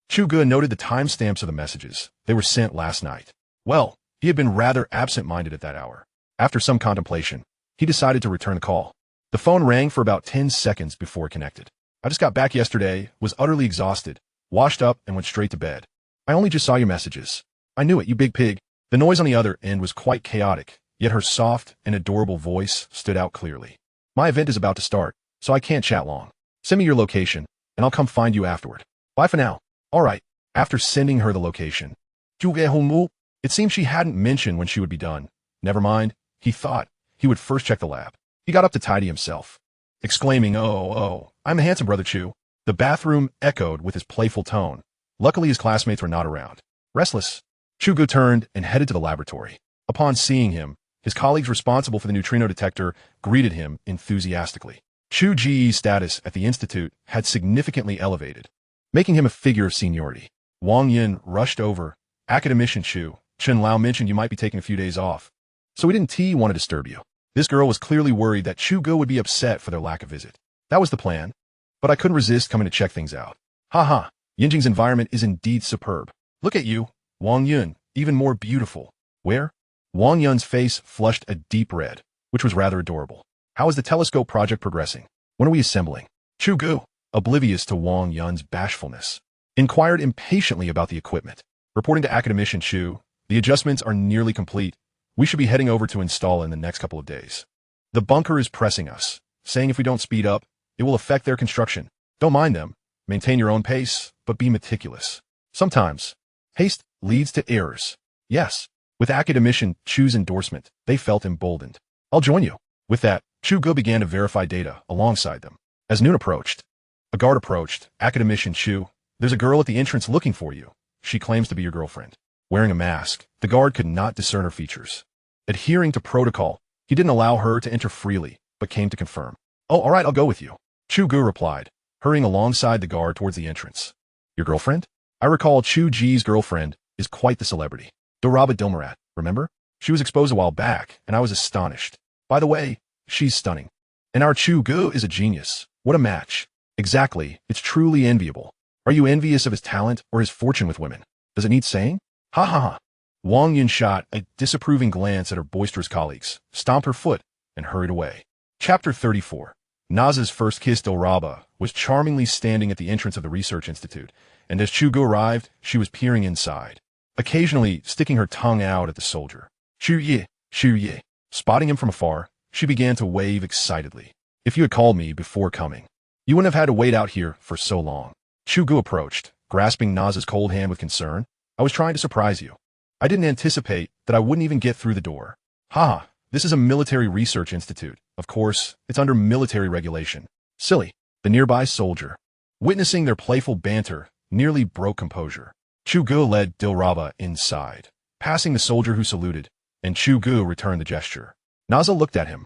Chu Ge noted the timestamps of the messages. They were sent last night. Well, he had been rather absent-minded at that hour. After some contemplation, he decided to return the call. The phone rang for about 10 seconds before it connected. I just got back yesterday, was utterly exhausted, washed up, and went straight to bed. I only just saw your messages. I knew it, you big pig. The noise on the other end was quite chaotic, yet her soft and adorable voice stood out clearly. My event is about to start, so I can't chat long. Send me your location, and I'll come find you afterward. Bye for now. All right. After sending her the location, Chu Ge Hongmu, it seemed she hadn't mentioned when she would be done. Never mind, he thought. He would first check the lab. He got up to tidy himself, exclaiming, Oh, I'm the handsome brother Chu. The bathroom echoed with his playful tone. Luckily his classmates were not around. Restless, Chu Ge turned and headed to the laboratory. Upon seeing him, his colleagues responsible for the neutrino detector greeted him enthusiastically. Chu Ge's status at the Institute had significantly elevated, making him a figure of seniority. Wang Yin rushed over. Academician Chen Lao mentioned you might be taking a few days off, so we didn't want to disturb you. This girl was clearly worried that Chu Ge would be upset for their lack of visit. That was the plan, but I couldn't resist coming to check things out. Haha, Yinjing's environment is indeed superb. Look at you, Wang Yun, even more beautiful. Where? Wang Yun's face flushed a deep red, which was rather adorable. How is the telescope project progressing? When are we assembling? Chu Ge, oblivious to Wang Yun's bashfulness, inquired impatiently about the equipment. Reporting to Academician Chu, the adjustments are nearly complete. We should be heading over to install in the next couple of days. The bunker is pressing us, saying if we don't speed up, it will affect their construction. Don't mind them. Maintain your own pace, but be meticulous. Sometimes, haste leads to errors. Yes. With Academician Chu's endorsement, they felt emboldened. I'll join you. With that, Chu Ge began to verify data alongside them. As noon approached, a guard approached. Academician Chu, there's a girl at the entrance looking for you. She claims to be your girlfriend. Wearing a mask, the guard could not discern her features. Adhering to protocol, he didn't allow her to enter freely, but came to confirm. Oh, all right, I'll go with you. Chu Ge replied, hurrying alongside the guard towards the entrance. Your girlfriend? I recall Chu Ge's girlfriend is quite the celebrity. Dilraba Dilmarat, remember? She was exposed a while back, and I was astonished. By the way, she's stunning. And our Chu Ge is a genius. What a match. Exactly, it's truly enviable. Are you envious of his talent or his fortune with women? Does it need saying? Ha ha ha. Wang Yun shot a disapproving glance at her boisterous colleagues, stomped her foot, and hurried away. Chapter 34. Naza's first kiss. Dilraba was charmingly standing at the entrance of the Research Institute, and as Chu Ge arrived, she was peering inside, occasionally sticking her tongue out at the soldier. Chu Ge. Spotting him from afar, she began to wave excitedly. If you had called me before coming, you wouldn't have had to wait out here for so long. Chu Ge approached, grasping Naza's cold hand with concern. I was trying to surprise you. I didn't anticipate that I wouldn't even get through the door. Haha, this is a military research institute. Of course, it's under military regulation. Silly. The nearby soldier, witnessing their playful banter, nearly broke composure. Chu Ge led Dilraba inside, passing the soldier who saluted, and Chu Ge returned the gesture. Naza looked at him,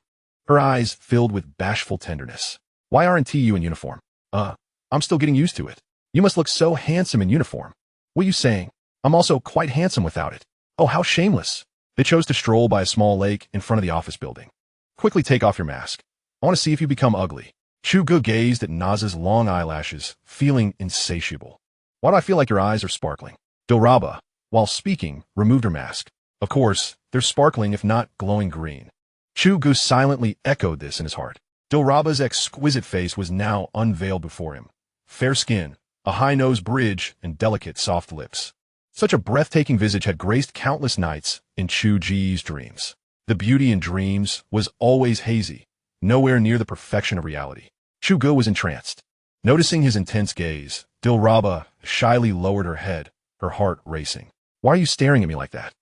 her eyes filled with bashful tenderness. Why aren't you in uniform? I'm still getting used to it. You must look so handsome in uniform. What are you saying? I'm also quite handsome without it. Oh, how shameless. They chose to stroll by a small lake in front of the office building. Quickly take off your mask. I want to see if you become ugly. Chu Ge gazed at Naza's long eyelashes, feeling insatiable. Why do I feel like your eyes are sparkling? Dilraba, while speaking, removed her mask. Of course, they're sparkling if not glowing green. Chu Ge silently echoed this in his heart. Dilraba's exquisite face was now unveiled before him. Fair skin, a high-nosed bridge, and delicate soft lips. Such a breathtaking visage had graced countless nights in Chu Ge's dreams. The beauty in dreams was always hazy, nowhere near the perfection of reality. Chu Ge was entranced. Noticing his intense gaze, Dilraba shyly lowered her head, her heart racing. Why are you staring at me like that?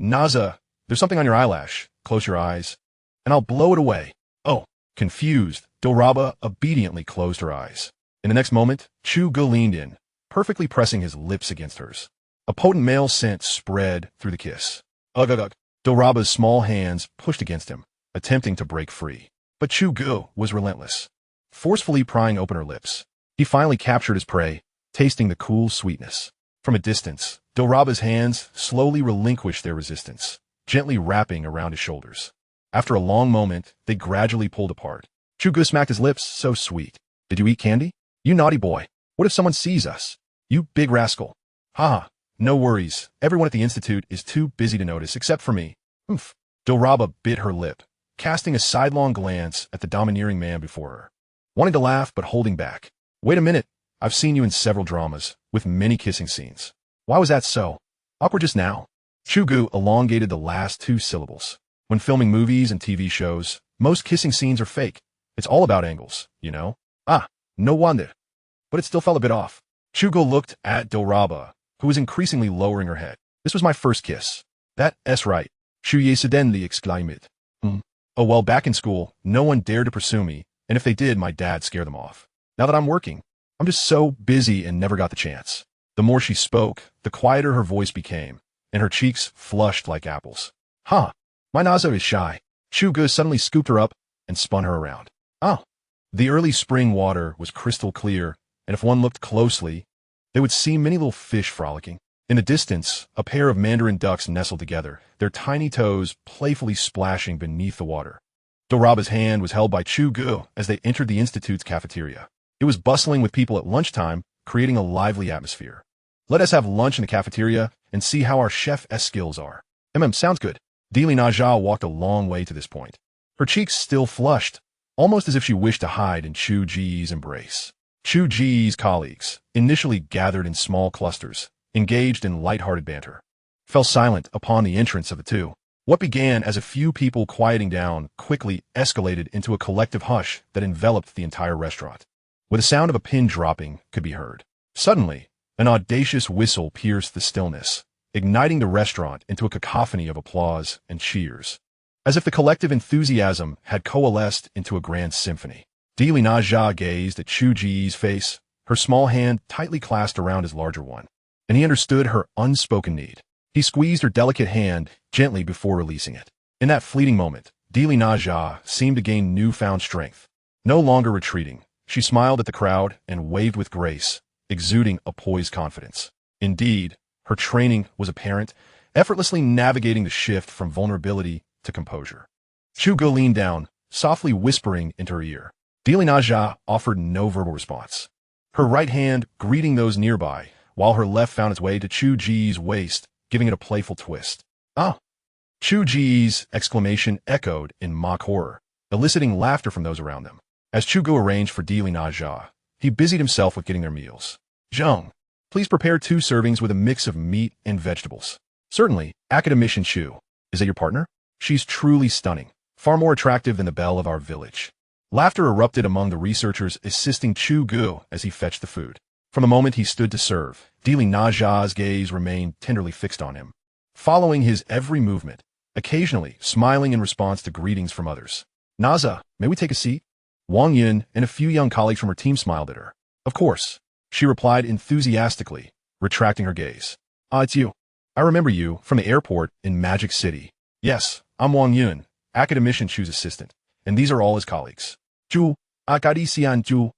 Naza, there's something on your eyelash. Close your eyes, and I'll blow it away. Oh, confused, Dilraba obediently closed her eyes. In the next moment, Chu Ge leaned in, perfectly pressing his lips against hers. A potent male scent spread through the kiss. Ugh, ugh, ugh. Dilraba's small hands pushed against him, attempting to break free. But Chu Ge was relentless, forcefully prying open her lips. He finally captured his prey, tasting the cool sweetness. From a distance, Dilraba's hands slowly relinquished their resistance, gently wrapping around his shoulders. After a long moment, they gradually pulled apart. Chu Ge smacked his lips. So sweet. Did you eat candy? You naughty boy. What if someone sees us? You big rascal. Haha. No worries. Everyone at the institute is too busy to notice, except for me. Oof. Dilraba bit her lip, casting a sidelong glance at the domineering man before her. Wanting to laugh, but holding back. Wait a minute. I've seen you in several dramas, with many kissing scenes. Why was that so awkward just now? Chu Ge elongated the last two syllables. When filming movies and TV shows, most kissing scenes are fake. It's all about angles, you know? No wonder. But it still fell a bit off. Chu Ge looked at Dilraba, who was increasingly lowering her head. This was my first kiss. That's right. Chu Ge suddenly exclaimed. Oh, well, back in school, no one dared to pursue me, and if they did, my dad scared them off. Now that I'm working, I'm just so busy and never got the chance. The more she spoke, the quieter her voice became, and her cheeks flushed like apples. My Naza is shy. Chu Ge suddenly scooped her up and spun her around. The early spring water was crystal clear, and if one looked closely, they would see many little fish frolicking. In the distance, a pair of mandarin ducks nestled together, their tiny toes playfully splashing beneath the water. Dilraba's hand was held by Chu Ge as they entered the institute's cafeteria. It was bustling with people at lunchtime, creating a lively atmosphere. Let us have lunch in the cafeteria and see how our chef's skills are. Sounds good. Dilraba walked a long way to this point. Her cheeks still flushed, almost as if she wished to hide in Chu Ge's embrace. Chu Ge's colleagues, initially gathered in small clusters, engaged in light-hearted banter, fell silent upon the entrance of the two. What began as a few people quieting down quickly escalated into a collective hush that enveloped the entire restaurant. With the sound of a pin dropping could be heard. Suddenly, an audacious whistle pierced the stillness, igniting the restaurant into a cacophony of applause and cheers. As if the collective enthusiasm had coalesced into a grand symphony. Dilraba gazed at Chu Ge's face, her small hand tightly clasped around his larger one, and he understood her unspoken need. He squeezed her delicate hand gently before releasing it. In that fleeting moment, Dilraba seemed to gain newfound strength. No longer retreating, she smiled at the crowd and waved with grace, exuding a poised confidence. Indeed, her training was apparent, effortlessly navigating the shift from vulnerability to composure. Chu Ge leaned down, softly whispering into her ear. Dilraba offered no verbal response. Her right hand greeting those nearby, while her left found its way to Chu Ge's waist, giving it a playful twist. Chu Ge's exclamation echoed in mock horror, eliciting laughter from those around them. As Chu Ge arranged for Dilraba, he busied himself with getting their meals. Zheng, please prepare 2 servings with a mix of meat and vegetables. Certainly, Academician Chu. Is that your partner? She's truly stunning, far more attractive than the belle of our village. Laughter erupted among the researchers assisting Chu Ge as he fetched the food. From the moment he stood to serve, Dilraba's gaze remained tenderly fixed on him, following his every movement, occasionally smiling in response to greetings from others. "Naza, may we take a seat?" Wang Yun and a few young colleagues from her team smiled at her. "Of course," she replied enthusiastically, retracting her gaze. "Ah, it's you. I remember you from the airport in Magic City." "Yes, I'm Wang Yun, Academician Chu's assistant, and these are all his colleagues." "Chu, Academician Chu."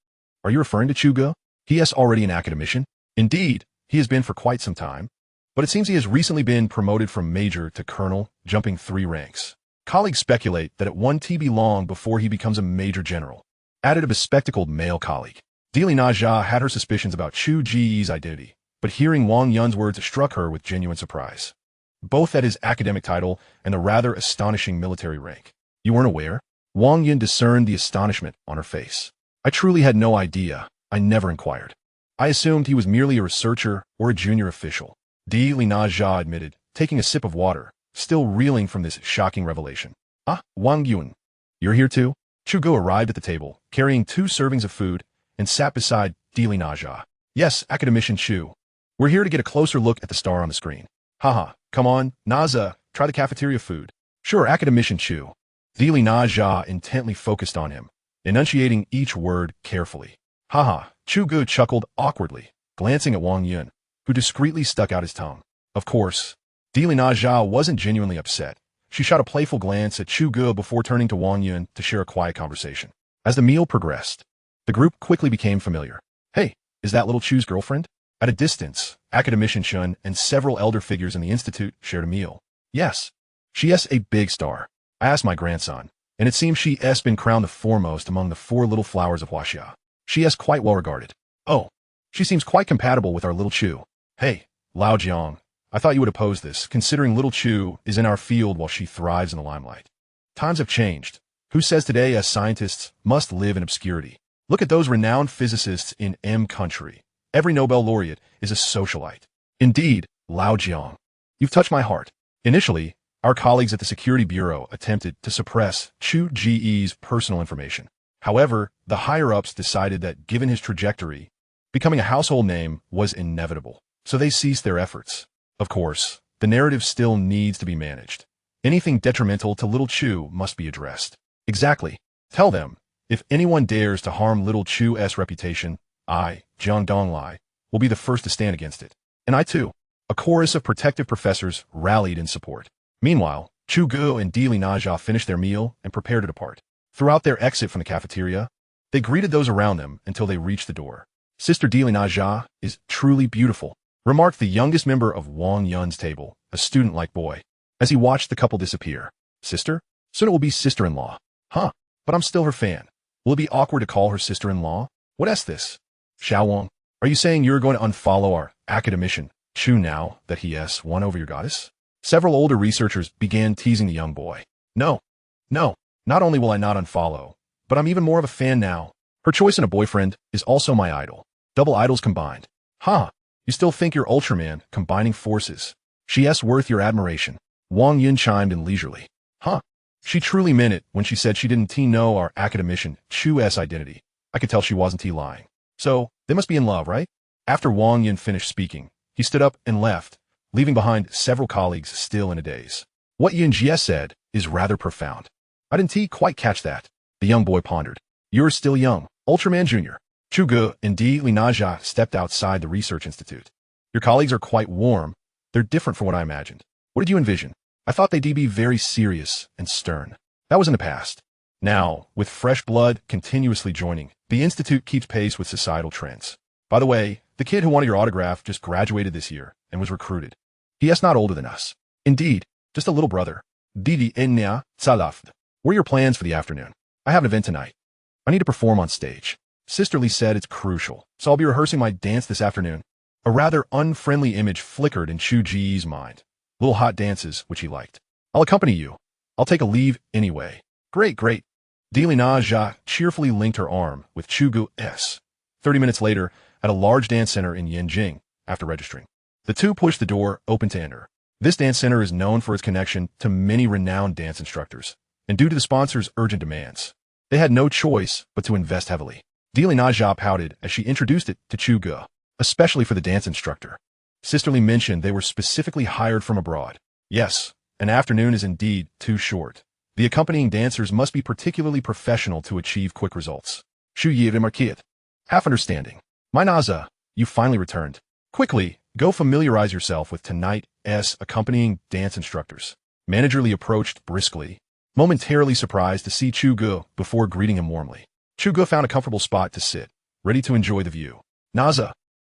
"Are you referring to Chu Ge? He is already an Academician." "Indeed, he has been for quite some time. But it seems he has recently been promoted from major to colonel, jumping 3 ranks. Colleagues speculate that it won't be long before he becomes a major general," added a bespectacled male colleague. Dilraba had her suspicions about Chu Ge's identity, but hearing Wang Yun's words struck her with genuine surprise, both at his academic title and the rather astonishing military rank. "You weren't aware?" Wang Yun discerned the astonishment on her face. "I truly had no idea. I never inquired. I assumed he was merely a researcher or a junior official," Dilraba admitted, taking a sip of water, still reeling from this shocking revelation. "Ah, Wang Yun, you're here too?" Chu Ge arrived at the table, carrying 2 servings of food, and sat beside Dilraba. "Yes, Academician Chu. We're here to get a closer look at the star on the screen." "Haha, come on, Naza, try the cafeteria food." "Sure, Academician Chu." Dilraba intently focused on him, enunciating each word carefully. "Haha," Chu Ge chuckled awkwardly, glancing at Wang Yun, who discreetly stuck out his tongue. Of course, Dilraba wasn't genuinely upset. She shot a playful glance at Chu Ge before turning to Wang Yun to share a quiet conversation. As the meal progressed, the group quickly became familiar. "Hey, is that little Chu's girlfriend?" At a distance, Academician Shun and several elder figures in the institute shared a meal. "Yes. She is a big star. I asked my grandson, and it seems she has been crowned the foremost among the 4 little flowers of Huaxia. She is quite well regarded. Oh, she seems quite compatible with our little Chu." "Hey, Lao Jiang, I thought you would oppose this, considering little Chu is in our field while she thrives in the limelight. Times have changed. Who says today as scientists must live in obscurity? Look at those renowned physicists in M country. Every Nobel laureate is a socialite." "Indeed, Lao Jiang. You've touched my heart." Initially, our colleagues at the Security Bureau attempted to suppress Chu Ge's personal information. However, the higher-ups decided that given his trajectory, becoming a household name was inevitable, so they ceased their efforts. Of course, the narrative still needs to be managed. Anything detrimental to little Chu must be addressed. "Exactly. Tell them, if anyone dares to harm little Chu's reputation, I, Jiang Donglai, will be the first to stand against it." "And I too." A chorus of protective professors rallied in support. Meanwhile, Chu Ge and Dilraba finished their meal and prepared to depart. Throughout their exit from the cafeteria, they greeted those around them until they reached the door. "Sister Dilraba is truly beautiful," remarked the youngest member of Wang Yun's table, a student-like boy, as he watched the couple disappear. "Sister? Soon it will be sister-in-law." "Huh, but I'm still her fan. Will it be awkward to call her sister-in-law? What is this?" "Xiao Wang, are you saying you're going to unfollow our academician, Chu, now that he has won over your goddess?" Several older researchers began teasing the young boy. No, not only will I not unfollow, but I'm even more of a fan now. Her choice in a boyfriend is also my idol. Double idols combined. Huh, you still think you're Ultraman combining forces. She is worth your admiration. Wang Yun chimed in leisurely. Huh, she truly meant it when she said she didn't know our academician Chu's identity. I could tell she wasn't lying. So, they must be in love, right? After Wang Yun finished speaking, he stood up and left, leaving behind several colleagues still in a daze. What Yun Jie said is rather profound. I didn't quite catch that. The young boy pondered. You're still young, Ultraman Jr. Chu Ge and Dilraba stepped outside the research institute. Your colleagues are quite warm. They're different from what I imagined. What did you envision? I thought they'd be very serious and stern. That was in the past. Now, with fresh blood continuously joining, the institute keeps pace with societal trends. By the way, the kid who wanted your autograph just graduated this year and was recruited. He is not older than us. Indeed, just a little brother. Didi Enya Salaft. What are your plans for the afternoon? I have an event tonight. I need to perform on stage. Sisterly said it's crucial, so I'll be rehearsing my dance this afternoon. A rather unfriendly image flickered in Chu Ge's mind. Little hot dances, which he liked. I'll accompany you. I'll take a leave anyway. Great. Dilraba cheerfully linked her arm with Chu Ge's. 30 minutes later, at a large dance center in Yanjing, after registering. The two pushed the door open to enter. This dance center is known for its connection to many renowned dance instructors, and due to the sponsors' urgent demands, they had no choice but to invest heavily. Dilraba pouted as she introduced it to Chu Ge. especially for the dance instructor. Sister Lee mentioned they were specifically hired from abroad. Yes, an afternoon is indeed too short. The accompanying dancers must be particularly professional to achieve quick results. Chu Ge remarqued. Half understanding. My Naza, you finally returned. Quickly, go familiarize yourself with tonight's accompanying dance instructors. Manager Lee approached briskly, momentarily surprised to see Chu Ge before greeting him warmly. Chu Ge found a comfortable spot to sit, ready to enjoy the view. Naza,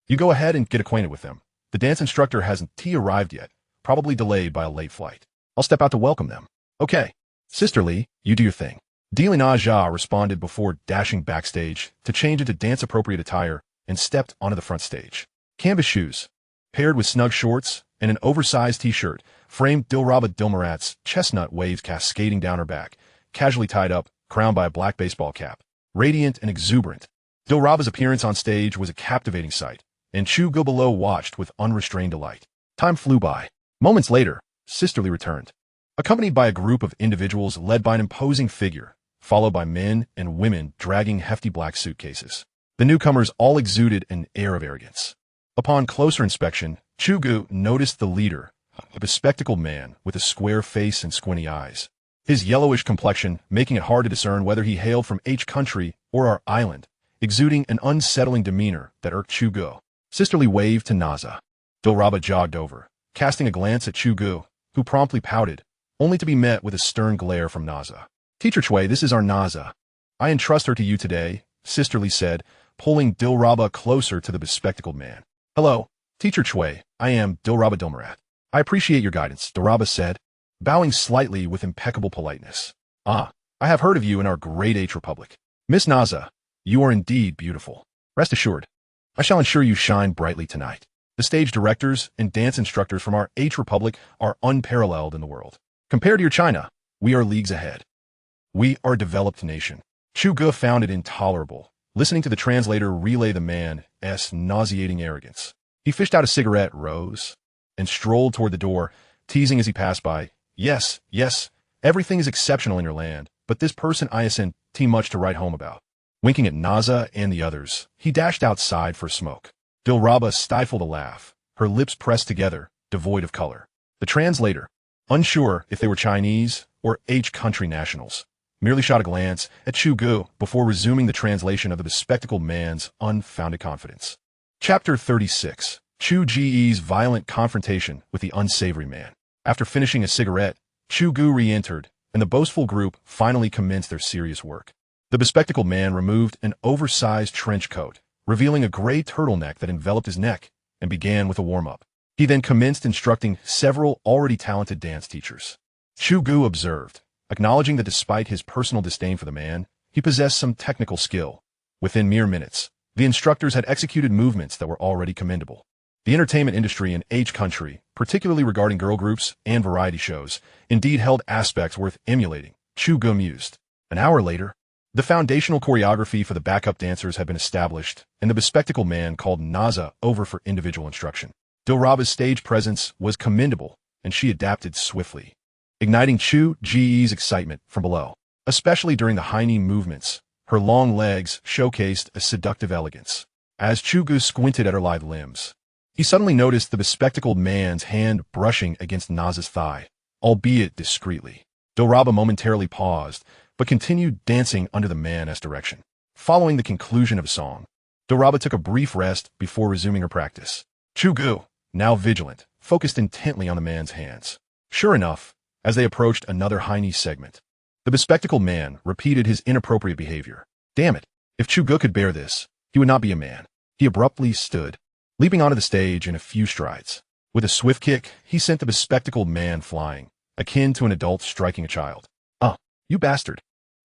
you go ahead and get acquainted with them. The dance instructor hasn't arrived yet, probably delayed by a late flight. I'll step out to welcome them. Okay. Sister Lee, you do your thing. Dilraba responded before dashing backstage to change into dance-appropriate attire and stepped onto the front stage. Canvas shoes, paired with snug shorts and an oversized t-shirt, framed Dilraba chestnut waves cascading down her back, casually tied up, crowned by a black baseball cap. Radiant and exuberant, Dilraba's appearance on stage was a captivating sight, and Chu Ge below watched with unrestrained delight. Time flew by. Moments later, Sister Lee returned, accompanied by a group of individuals led by an imposing figure, followed by men and women dragging hefty black suitcases. The newcomers all exuded an air of arrogance. Upon closer inspection, Chu Ge noticed the leader, a bespectacled man with a square face and squinty eyes. His yellowish complexion making it hard to discern whether he hailed from H country or our island, exuding an unsettling demeanor that irked Chu Ge. Sister Lee waved to Naza. Dilraba jogged over, casting a glance at Chu Ge, who promptly pouted, only to be met with a stern glare from Naza. Teacher Chui, this is our Naza. I entrust her to you today, Sister Lee said, pulling Dilraba closer to the bespectacled man. Hello, Teacher Chui, I am Dilraba. I appreciate your guidance, Dilraba said, bowing slightly with impeccable politeness. I have heard of you in our great H Republic. Miss Naza, you are indeed beautiful. Rest assured, I shall ensure you shine brightly tonight. The stage directors and dance instructors from our H Republic are unparalleled in the world. Compared to your China, we are leagues ahead. We are a developed nation. Chu Ge found it intolerable, listening to the translator relay the man's nauseating arrogance. He fished out a cigarette, rose, and strolled toward the door, teasing as he passed by. Yes, everything is exceptional in your land, but this person isn't much to write home about. Winking at Naza and the others, he dashed outside for a smoke. Dilraba stifled a laugh, her lips pressed together, devoid of color. The translator, unsure if they were Chinese or H country nationals, merely shot a glance at Chu Ge before resuming the translation of the bespectacled man's unfounded confidence. Chapter 36. Chu Ge's violent confrontation with the unsavory man. After finishing a cigarette, Chu Ge re-entered, and the boastful group finally commenced their serious work. The bespectacled man removed an oversized trench coat, revealing a gray turtleneck that enveloped his neck, and began with a warm-up. He then commenced instructing several already talented dance teachers. Chu Ge observed, acknowledging that despite his personal disdain for the man, he possessed some technical skill. Within mere minutes, the instructors had executed movements that were already commendable. The entertainment industry in H country, particularly regarding girl groups and variety shows, indeed held aspects worth emulating, Chu Ge mused. An hour later, the foundational choreography for the backup dancers had been established, and the bespectacled man called Naza over for individual instruction. Dilraba's stage presence was commendable, and she adapted swiftly, igniting Chu Ge's excitement from below. Especially during the high-knee movements, her long legs showcased a seductive elegance. As Chu Ge squinted at her lithe limbs, he suddenly noticed the bespectacled man's hand brushing against Naza's thigh, albeit discreetly. Dilraba momentarily paused, but continued dancing under the man's direction. Following the conclusion of a song, Dilraba took a brief rest before resuming her practice. Chu Ge, now vigilant, focused intently on the man's hands. Sure enough, as they approached another high-knee segment, the bespectacled man repeated his inappropriate behavior. Damn it, if Chu Ge could bear this, he would not be a man. He abruptly stood, leaping onto the stage in a few strides. With a swift kick, he sent the bespectacled man flying, akin to an adult striking a child. You bastard!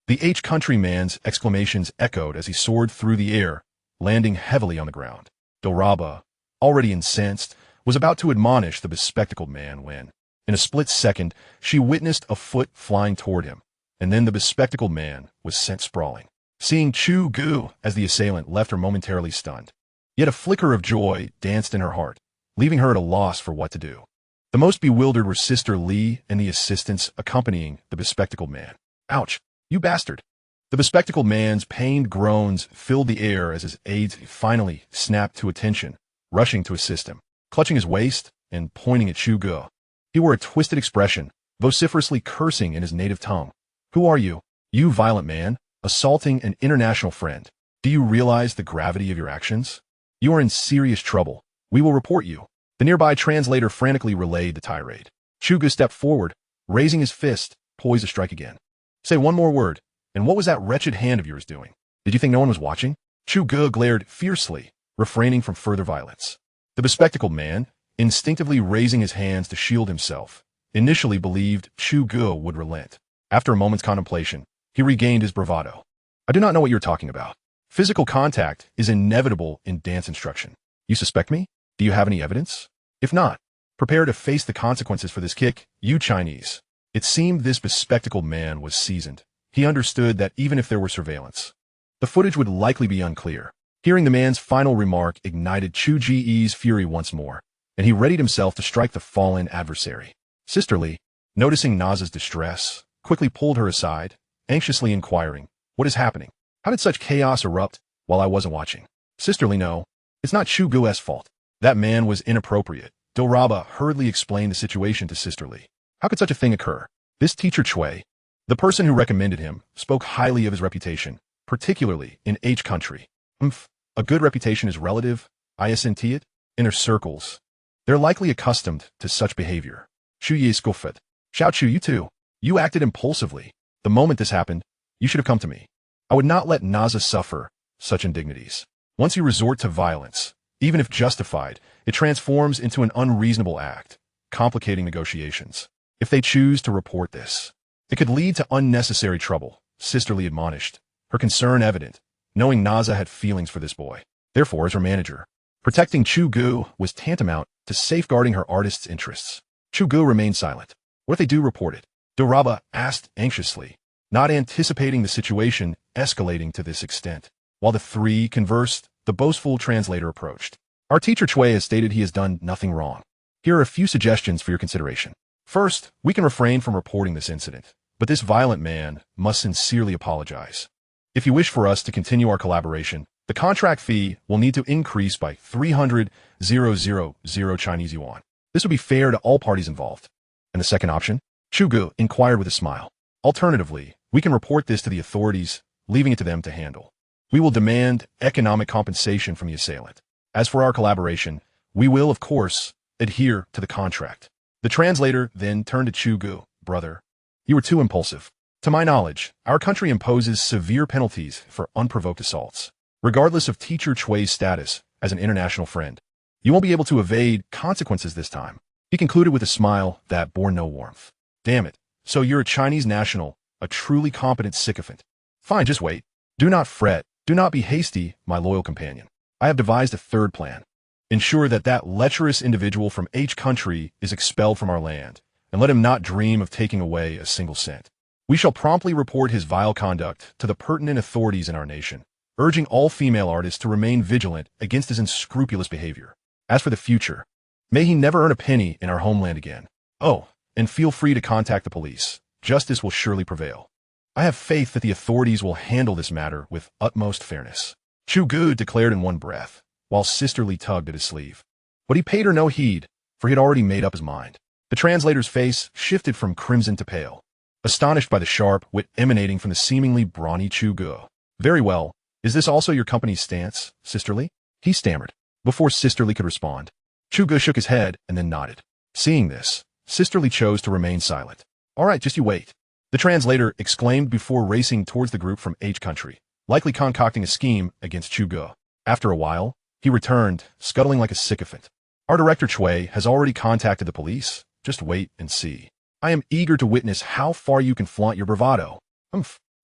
The H country man's exclamations echoed as he soared through the air, landing heavily on the ground. Dilraba, already incensed, was about to admonish the bespectacled man when, in a split second, she witnessed a foot flying toward him, and then the bespectacled man was sent sprawling. Seeing Chu Ge as the assailant left her momentarily stunned. Yet a flicker of joy danced in her heart, leaving her at a loss for what to do. The most bewildered were Sister Lee and the assistants accompanying the bespectacled man. Ouch, you bastard! The bespectacled man's pained groans filled the air as his aides finally snapped to attention, rushing to assist him, clutching his waist and pointing at Chu Ge. He wore a twisted expression, vociferously cursing in his native tongue. Who are you? You violent man, assaulting an international friend. Do you realize the gravity of your actions? You are in serious trouble. We will report you. The nearby translator frantically relayed the tirade. Chu Ge stepped forward, raising his fist, poised to strike again. Say one more word, and what was that wretched hand of yours doing? Did you think no one was watching? Chu Ge glared fiercely, refraining from further violence. The bespectacled man, instinctively raising his hands to shield himself, initially believed Chu Ge would relent. After a moment's contemplation, he regained his bravado. I do not know what you're talking about. Physical contact is inevitable in dance instruction. You suspect me? Do you have any evidence? If not, prepare to face the consequences for this kick, you Chinese. It seemed this bespectacled man was seasoned. He understood that even if there were surveillance, the footage would likely be unclear. Hearing the man's final remark ignited Chu Ge's fury once more, and he readied himself to strike the fallen adversary. Sisterly, noticing Naza's distress, quickly pulled her aside, anxiously inquiring, "What is happening? How did such chaos erupt while I wasn't watching?" Sisterly, no, it's not Chu Ge's fault. That man was inappropriate. Dilraba hurriedly explained the situation to Sisterly. How could such a thing occur? This teacher Chui, the person who recommended him, spoke highly of his reputation, particularly in H country. A good reputation is relative, isn't it? In their circles, they're likely accustomed to such behavior. Chu Ye scoffed. Xiao Chu, you too. You acted impulsively. The moment this happened, you should have come to me. I would not let Naza suffer such indignities. Once you resort to violence, even if justified, it transforms into an unreasonable act, complicating negotiations. If they choose to report this, it could lead to unnecessary trouble, Sisterly admonished, her concern evident, knowing Naza had feelings for this boy. Therefore, as her manager, protecting Chu Ge was tantamount to safeguarding her artist's interests. Chu Ge remained silent. What if they do report it? Dilraba asked anxiously, not anticipating the situation escalating to this extent. While the three conversed, the boastful translator approached. Our teacher Chui has stated he has done nothing wrong. Here are a few suggestions for your consideration. First, we can refrain from reporting this incident, but this violent man must sincerely apologize. If you wish for us to continue our collaboration, the contract fee will need to increase by 300,000 Chinese yuan. This would be fair to all parties involved. And the second option? Chu Ge inquired with a smile. Alternatively, we can report this to the authorities, leaving it to them to handle. We will demand economic compensation from the assailant. As for our collaboration, we will, of course, adhere to the contract. The translator then turned to Chu Ge. Brother, you were too impulsive. To my knowledge, our country imposes severe penalties for unprovoked assaults. Regardless of teacher Chui's status as an international friend, you won't be able to evade consequences this time. He concluded with a smile that bore no warmth. Damn it. So you're a Chinese national, a truly competent sycophant. Fine, just wait. Do not fret. Do not be hasty, my loyal companion. I have devised a third plan. Ensure that that lecherous individual from H country is expelled from our land, and let him not dream of taking away a single cent. We shall promptly report his vile conduct to the pertinent authorities in our nation, urging all female artists to remain vigilant against his unscrupulous behavior. As for the future, may he never earn a penny in our homeland again. Oh, and feel free to contact the police. Justice will surely prevail. I have faith that the authorities will handle this matter with utmost fairness. Chu Ge declared in one breath, while Sisterly tugged at his sleeve. But he paid her no heed, for he had already made up his mind. The translator's face shifted from crimson to pale, astonished by the sharp wit emanating from the seemingly brawny Chu Ge. Very well. Is this also your company's stance, Sisterly? He stammered, before Sisterly could respond. Chu Ge shook his head and then nodded. Seeing this, Sisterly chose to remain silent. All right, just you wait. The translator exclaimed before racing towards the group from H country, likely concocting a scheme against Chu Ge. After a while, he returned, scuttling like a sycophant. Our director Chui has already contacted the police. Just wait and see. I am eager to witness how far you can flaunt your bravado.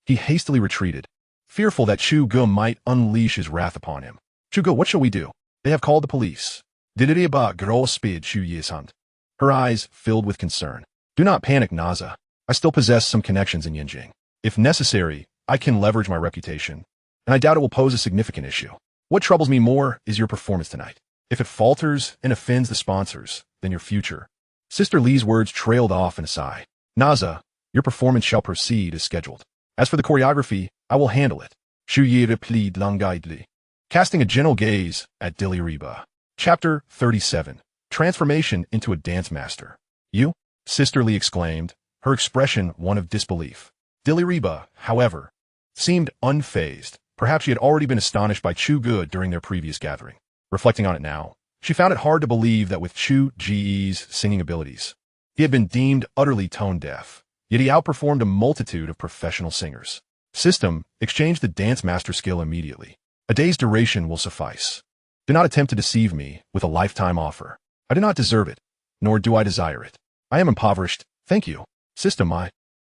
He hastily retreated, fearful that Chu Ge might unleash his wrath upon him. Chu Ge, what shall we do? They have called the police. Dilraba grosspeed Chu Ye's hunt. Her eyes filled with concern. Do not panic, Naza. I still possess some connections in Yinjing. If necessary, I can leverage my reputation, and I doubt it will pose a significant issue. What troubles me more is your performance tonight. If it falters and offends the sponsors, then your future. Sister Li's words trailed off in a sigh. Naza, your performance shall proceed as scheduled. As for the choreography, I will handle it. Chu Ye replied languidly, casting a gentle gaze at Dilraba. Chapter 37. Transformation into a dance master. You? Sisterly exclaimed, her expression one of disbelief. Dilraba, however, seemed unfazed. Perhaps she had already been astonished by Chu Ge during their previous gathering. Reflecting on it now, she found it hard to believe that with Chu Ge's singing abilities, he had been deemed utterly tone-deaf, yet he outperformed a multitude of professional singers. System, exchange the dance master skill immediately. A day's duration will suffice. Do not attempt to deceive me with a lifetime offer. I do not deserve it, nor do I desire it. I am impoverished, thank you. System,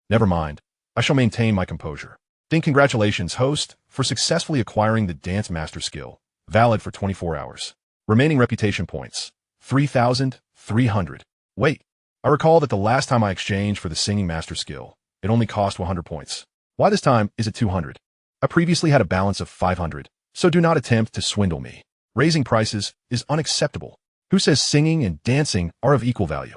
never mind. I shall maintain my composure. Congratulations, host, for successfully acquiring the dance master skill, valid for 24 hours. Remaining reputation points, 3,300. Wait, I recall that the last time I exchanged for the singing master skill, it only cost 100 points. Why this time is it 200? I previously had a balance of 500, so do not attempt to swindle me. Raising prices is unacceptable. Who says singing and dancing are of equal value?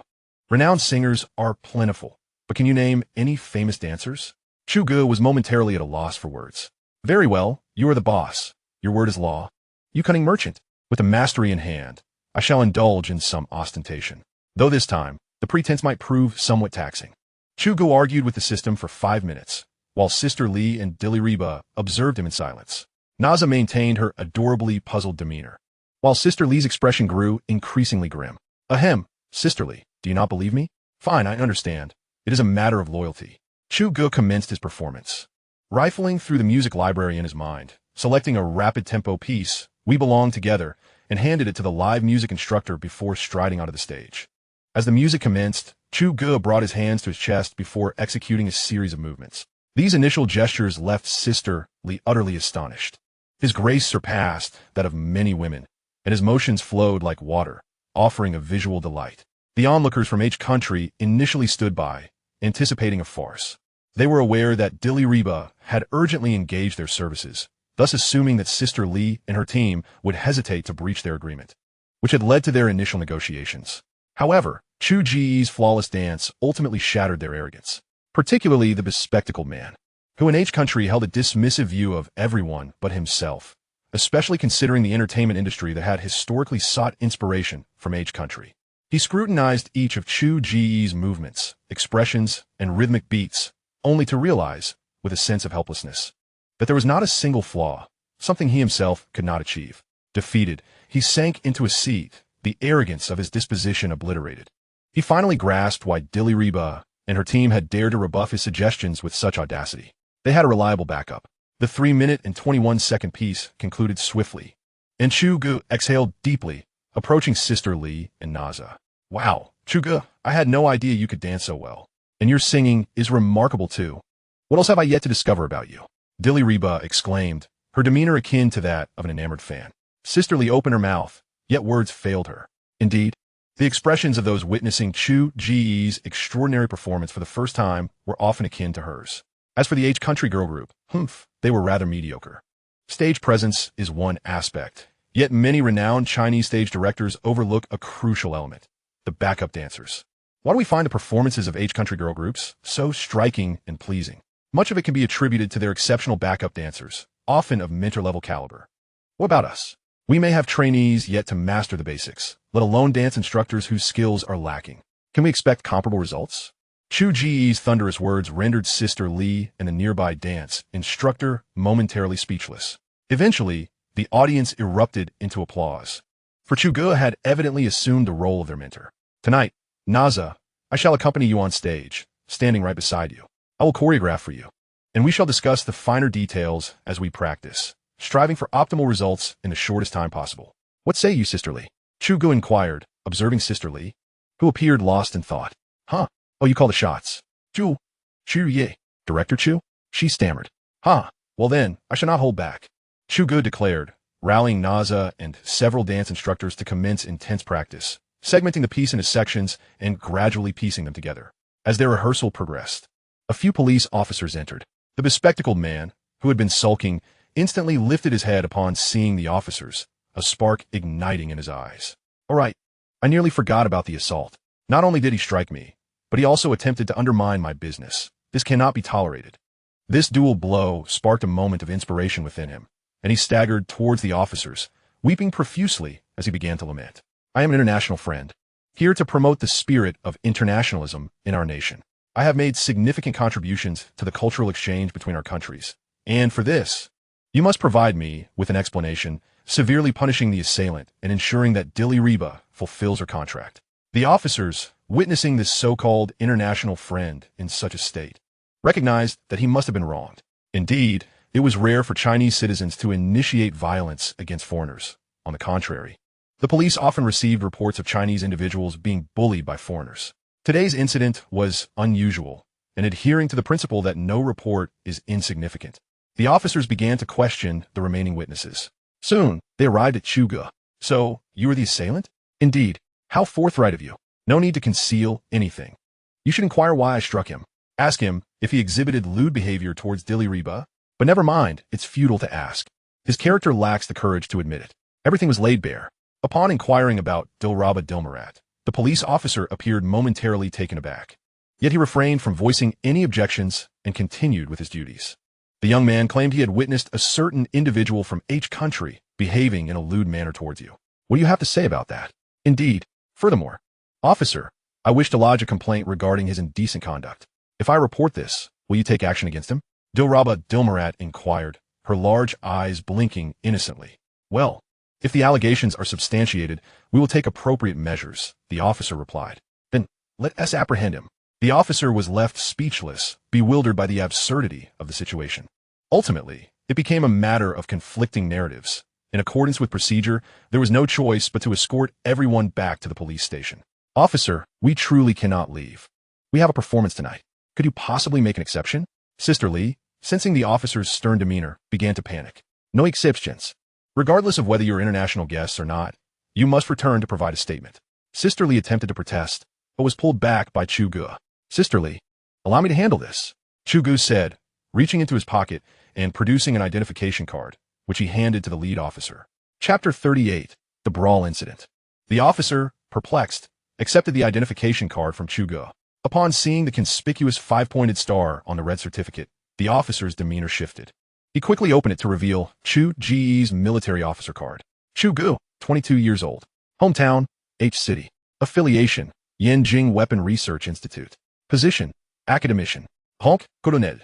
Renowned singers are plentiful, but can you name any famous dancers? Chu Ge was momentarily at a loss for words. Very well, you are the boss. Your word is law. You cunning merchant, with the mastery in hand, I shall indulge in some ostentation. Though this time, the pretense might prove somewhat taxing. Chu Ge argued with the system for 5 minutes, while Sister Li and Dilraba observed him in silence. Naza maintained her adorably puzzled demeanor, while Sister Li's expression grew increasingly grim. Ahem, Sister Li, do you not believe me? Fine, I understand. It is a matter of loyalty. Chu Ge commenced his performance. Rifling through the music library in his mind, selecting a rapid tempo piece, We Belong Together, and handed it to the live music instructor before striding onto the stage. As the music commenced, Chu Ge brought his hands to his chest before executing a series of movements. These initial gestures left Sister Li utterly astonished. His grace surpassed that of many women, and his motions flowed like water, offering a visual delight. The onlookers from each country initially stood by, anticipating a farce. They were aware that Dilraba had urgently engaged their services, thus assuming that Sister Li and her team would hesitate to breach their agreement, which had led to their initial negotiations. However, Chu Ge's flawless dance ultimately shattered their arrogance, particularly the bespectacled man, who in each country held a dismissive view of everyone but himself, especially considering the entertainment industry that had historically sought inspiration from each country. He scrutinized each of Chu Ge's movements, expressions, and rhythmic beats, only to realize, with a sense of helplessness, that there was not a single flaw, something he himself could not achieve. Defeated, he sank into a seat, the arrogance of his disposition obliterated. He finally grasped why Dilraba and her team had dared to rebuff his suggestions with such audacity. They had a reliable backup. The 3-minute and 21-second piece concluded swiftly, and Chu Ge exhaled deeply, approaching Sister Li and Naza. Wow, Chu Ge, I had no idea you could dance so well. And your singing is remarkable too. What else have I yet to discover about you? Dilraba exclaimed, her demeanor akin to that of an enamored fan. Sister Li opened her mouth, yet words failed her. Indeed, the expressions of those witnessing Chu Ge's extraordinary performance for the first time were often akin to hers. As for the H country girl group, they were rather mediocre. Stage presence is one aspect, yet many renowned Chinese stage directors overlook a crucial element: the backup dancers. Why do we find the performances of H country girl groups so striking and pleasing? Much of it can be attributed to their exceptional backup dancers, often of mentor-level caliber. What about us? We may have trainees yet to master the basics, let alone dance instructors whose skills are lacking. Can we expect comparable results? Chu Ge's thunderous words rendered Sister Li and the nearby dance instructor momentarily speechless. Eventually, the audience erupted into applause, for Chu Ge had evidently assumed the role of their mentor. Tonight, Naza, I shall accompany you on stage, standing right beside you. I will choreograph for you, and we shall discuss the finer details as we practice, striving for optimal results in the shortest time possible. What say you, Sister Li? Chu Ge inquired, observing Sister Li, who appeared lost in thought. Huh? Oh, you call the shots. Chu Ge, Director Chu? She stammered. Huh, well then, I shall not hold back. Chu Ge declared, rallying Naza and several dance instructors to commence intense practice, segmenting the piece into sections and gradually piecing them together. As their rehearsal progressed, a few police officers entered. The bespectacled man, who had been sulking, instantly lifted his head upon seeing the officers, a spark igniting in his eyes. All right, I nearly forgot about the assault. Not only did he strike me, but he also attempted to undermine my business. This cannot be tolerated. This dual blow sparked a moment of inspiration within him, and he staggered towards the officers, weeping profusely as he began to lament. I am an international friend, here to promote the spirit of internationalism in our nation. I have made significant contributions to the cultural exchange between our countries, and for this, you must provide me with an explanation, severely punishing the assailant and ensuring that Dilraba fulfills her contract. The officers, witnessing this so-called international friend in such a state, recognized that he must have been wronged. Indeed, it was rare for Chinese citizens to initiate violence against foreigners. On the contrary, the police often received reports of Chinese individuals being bullied by foreigners. Today's incident was unusual and adhering to the principle that no report is insignificant. The officers began to question the remaining witnesses. Soon, they arrived at Chu Ge. So, you were the assailant? Indeed. How forthright of you. No need to conceal anything. You should inquire why I struck him. Ask him if he exhibited lewd behavior towards Dilraba. But never mind, it's futile to ask. His character lacks the courage to admit it. Everything was laid bare. Upon inquiring about Dilraba Dilmarat, the police officer appeared momentarily taken aback. Yet he refrained from voicing any objections and continued with his duties. The young man claimed he had witnessed a certain individual from H country behaving in a lewd manner towards you. What do you have to say about that? Indeed. Furthermore, officer, I wish to lodge a complaint regarding his indecent conduct. If I report this, will you take action against him? Dilraba Dilmarat inquired, her large eyes blinking innocently. Well, if the allegations are substantiated, we will take appropriate measures, the officer replied. Then, let us apprehend him. The officer was left speechless, bewildered by the absurdity of the situation. Ultimately, it became a matter of conflicting narratives. In accordance with procedure, there was no choice but to escort everyone back to the police station. Officer, we truly cannot leave. We have a performance tonight. Could you possibly make an exception? Sister Lee, sensing the officer's stern demeanor, began to panic. No exceptions. Regardless of whether you're international guests or not, you must return to provide a statement. Sister Lee attempted to protest, but was pulled back by Chu Ge. Sister Lee, allow me to handle this, Chu Ge said, reaching into his pocket and producing an identification card, which he handed to the lead officer. Chapter 38, The Brawl Incident. The officer, perplexed, accepted the identification card from Chu Ge. Upon seeing the conspicuous five-pointed star on the red certificate, the officer's demeanor shifted. He quickly opened it to reveal Chu Ge's military officer card. Chu Ge, 22 years old. Hometown, H City. Affiliation, Yanjing Weapon Research Institute. Position, Academician. Rank, Colonel.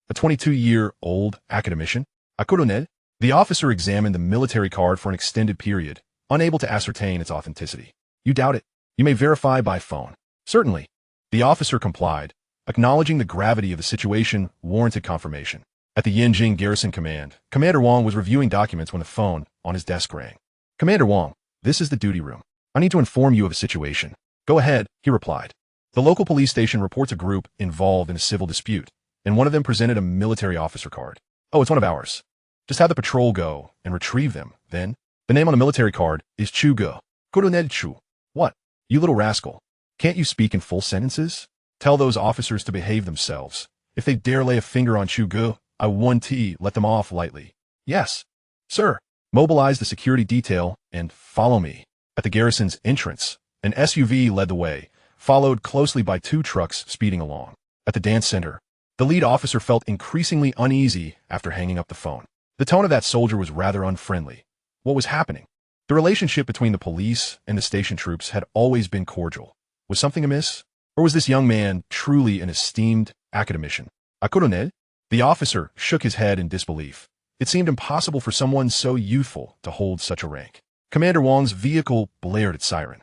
A 22-year-old Academician? A Colonel? The officer examined the military card for an extended period, unable to ascertain its authenticity. You doubt it? You may verify by phone. Certainly. The officer complied, acknowledging the gravity of the situation warranted confirmation. At the Yanjing Garrison Command, Commander Wang was reviewing documents when the phone on his desk rang. Commander Wang, this is the duty room. I need to inform you of a situation. Go ahead, he replied. The local police station reports a group involved in a civil dispute, and one of them presented a military officer card. Oh, it's one of ours. Just have the patrol go and retrieve them, then. The name on the military card is Chu Ge. Colonel Chu. What? You little rascal. Can't you speak in full sentences? Tell those officers to behave themselves. If they dare lay a finger on Chu Ge, I won't let them off lightly. Yes, sir. Mobilize the security detail and follow me. At the garrison's entrance, an SUV led the way, followed closely by two trucks speeding along. At the dance center, the lead officer felt increasingly uneasy after hanging up the phone. The tone of that soldier was rather unfriendly. What was happening? The relationship between the police and the station troops had always been cordial. Was something amiss? Or was this young man truly an esteemed academician? A colonel? The officer shook his head in disbelief. It seemed impossible for someone so youthful to hold such a rank. Commander Wang's vehicle blared its siren.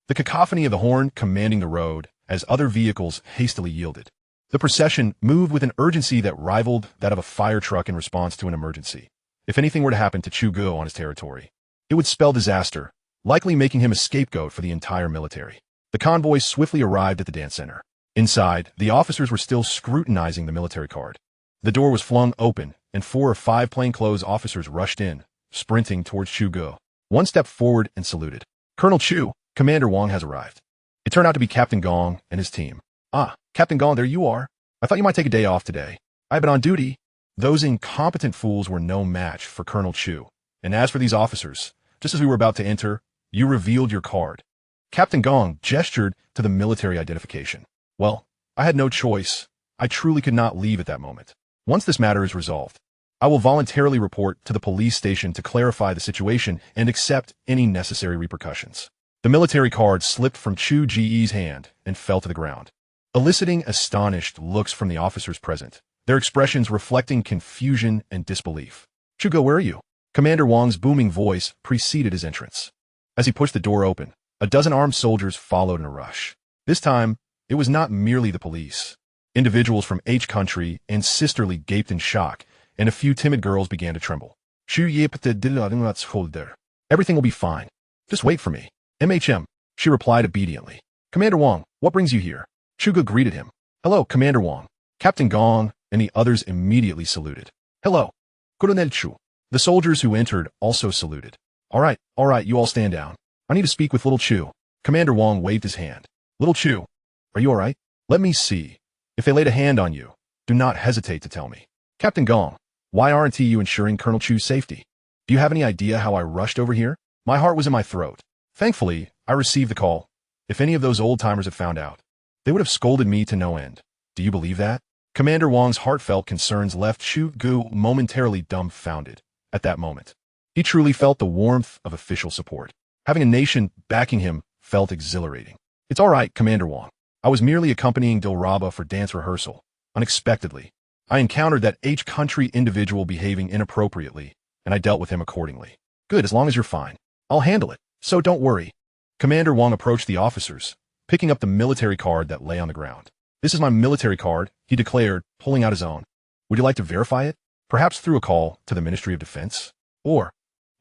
The cacophony of the horn commanding the road as other vehicles hastily yielded. The procession moved with an urgency that rivaled that of a fire truck in response to an emergency. If anything were to happen to Chu Ge on his territory, it would spell disaster, likely making him a scapegoat for the entire military. The convoy swiftly arrived at the dance center. Inside, the officers were still scrutinizing the military card. The door was flung open, and 4 or 5 plainclothes officers rushed in, sprinting towards Chu Ge. One stepped forward and saluted. Colonel Chu, Commander Wang has arrived. It turned out to be Captain Gong and his team. Ah, Captain Gong, there you are. I thought you might take a day off today. I've been on duty. Those incompetent fools were no match for Colonel Chu. And as for these officers, just as we were about to enter, you revealed your card. Captain Gong gestured to the military identification. Well, I had no choice. I truly could not leave at that moment. Once this matter is resolved, I will voluntarily report to the police station to clarify the situation and accept any necessary repercussions. The military card slipped from Chu Ge's hand and fell to the ground, eliciting astonished looks from the officers present, their expressions reflecting confusion and disbelief. Chu Ge, where are you? Commander Wang's booming voice preceded his entrance. As he pushed the door open, a dozen armed soldiers followed in a rush. This time, it was not merely the police. Individuals from H country and sisterly gaped in shock, and a few timid girls began to tremble. Everything will be fine. Just wait for me. MHM, she replied obediently. Commander Wang, what brings you here? Chu Ge greeted him. Hello, Commander Wang. Captain Gong and the others immediately saluted. Hello, Colonel Chu. The soldiers who entered also saluted. All right, you all stand down. I need to speak with Little Chu. Commander Wang waved his hand. Little Chu, are you all right? Let me see. If they laid a hand on you, do not hesitate to tell me. Captain Gong, why aren't you ensuring Colonel Chu's safety? Do you have any idea how I rushed over here? My heart was in my throat. Thankfully, I received the call. If any of those old-timers had found out, they would have scolded me to no end. Do you believe that? Commander Wang's heartfelt concerns left Chu Ge momentarily dumbfounded. At that moment, he truly felt the warmth of official support. Having a nation backing him felt exhilarating. It's all right, Commander Wang. I was merely accompanying Dilraba for dance rehearsal. Unexpectedly, I encountered that H country individual behaving inappropriately, and I dealt with him accordingly. Good, as long as you're fine. I'll handle it, so don't worry. Commander Wang approached the officers, picking up the military card that lay on the ground. This is my military card, he declared, pulling out his own. Would you like to verify it? Perhaps through a call to the Ministry of Defense? Or,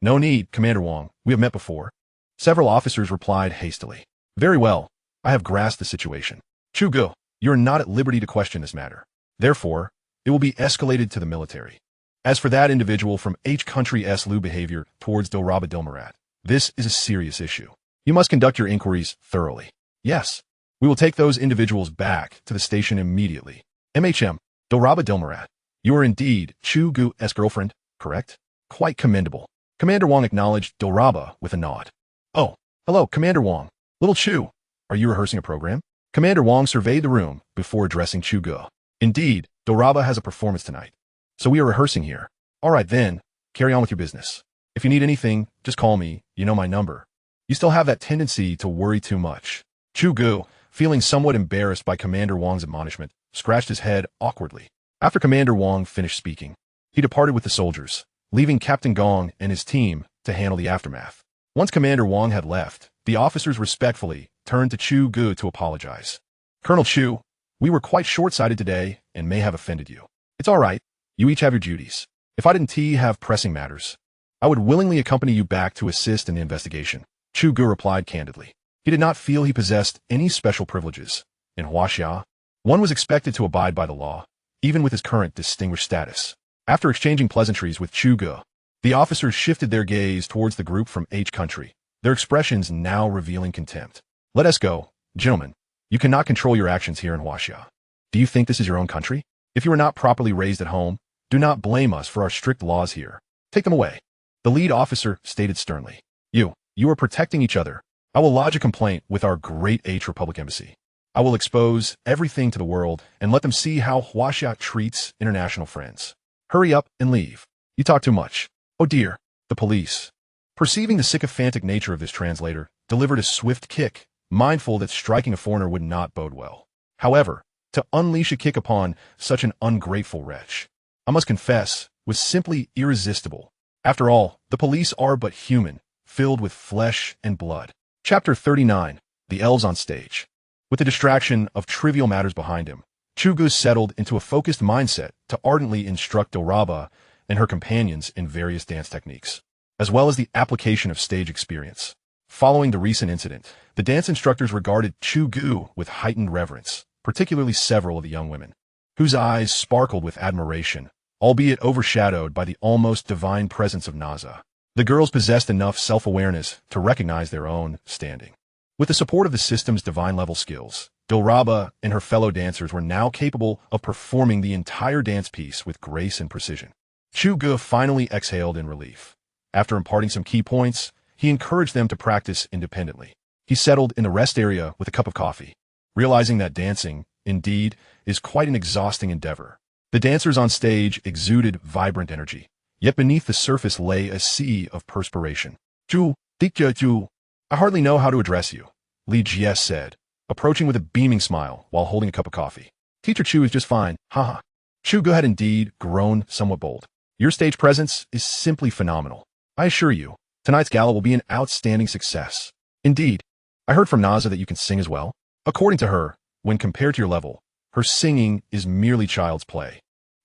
no need, Commander Wang, we have met before. Several officers replied hastily. Very well, I have grasped the situation. Chu Ge, you are not at liberty to question this matter. Therefore, it will be escalated to the military. As for that individual from H country's lewd behavior towards Dilraba Dilmarat, this is a serious issue. You must conduct your inquiries thoroughly. Yes, we will take those individuals back to the station immediately. MHM, Dilraba Dilmarat, you are indeed Chu Ge's girlfriend, correct? Quite commendable. Commander Wang acknowledged Dilraba with a nod. Oh, hello, Commander Wang. Little Chu, are you rehearsing a program? Commander Wang surveyed the room before addressing Chu Ge. Indeed, Dilraba has a performance tonight, so we are rehearsing here. All right then, carry on with your business. If you need anything, just call me, you know my number. You still have that tendency to worry too much. Chu Ge, feeling somewhat embarrassed by Commander Wang's admonishment, scratched his head awkwardly. After Commander Wang finished speaking, he departed with the soldiers, leaving Captain Gong and his team to handle the aftermath. Once Commander Wang had left, the officers respectfully turned to Chu Ge to apologize. Colonel Chu, we were quite short-sighted today and may have offended you. It's all right. You each have your duties. If I didn't have pressing matters, I would willingly accompany you back to assist in the investigation. Chu Ge replied candidly. He did not feel he possessed any special privileges. In Huaxia, one was expected to abide by the law, even with his current distinguished status. After exchanging pleasantries with Chu Ge, the officers shifted their gaze towards the group from H country, their expressions now revealing contempt. Let us go, gentlemen. You cannot control your actions here in Huaxia. Do you think this is your own country? If you were not properly raised at home, do not blame us for our strict laws here. Take them away. The lead officer stated sternly. You are protecting each other. I will lodge a complaint with our great H Republic Embassy. I will expose everything to the world and let them see how Huaxia treats international friends. Hurry up and leave. You talk too much. Oh dear, the police. Perceiving the sycophantic nature of this translator, delivered a swift kick, mindful that striking a foreigner would not bode well. However, to unleash a kick upon such an ungrateful wretch, I must confess, was simply irresistible. After all, the police are but human, filled with flesh and blood. Chapter 39, The Elves on Stage. With the distraction of trivial matters behind him, Chu Ge settled into a focused mindset to ardently instruct Dilraba and her companions in various dance techniques, as well as the application of stage experience. Following the recent incident, the dance instructors regarded Chu Ge with heightened reverence, particularly several of the young women, whose eyes sparkled with admiration, albeit overshadowed by the almost divine presence of Naza. The girls possessed enough self-awareness to recognize their own standing. With the support of the system's divine-level skills, Dilraba and her fellow dancers were now capable of performing the entire dance piece with grace and precision. Chu Ge finally exhaled in relief. After imparting some key points, he encouraged them to practice independently. He settled in the rest area with a cup of coffee, realizing that dancing, indeed, is quite an exhausting endeavor. The dancers on stage exuded vibrant energy, yet beneath the surface lay a sea of perspiration. Chu, Chu, I hardly know how to address you, Li Jie said, approaching with a beaming smile while holding a cup of coffee. Teacher Chu is just fine, haha. Chu Ge had indeed grown somewhat bold. Your stage presence is simply phenomenal. I assure you, tonight's gala will be an outstanding success. Indeed, I heard from Naza that you can sing as well. According to her, when compared to your level, her singing is merely child's play.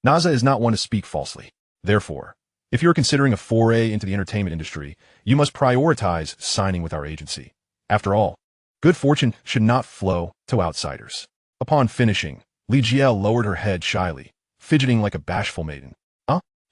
Naza is not one to speak falsely. Therefore, if you're considering a foray into the entertainment industry, you must prioritize signing with our agency. After all, good fortune should not flow to outsiders. Upon finishing, Li Jie lowered her head shyly, fidgeting like a bashful maiden.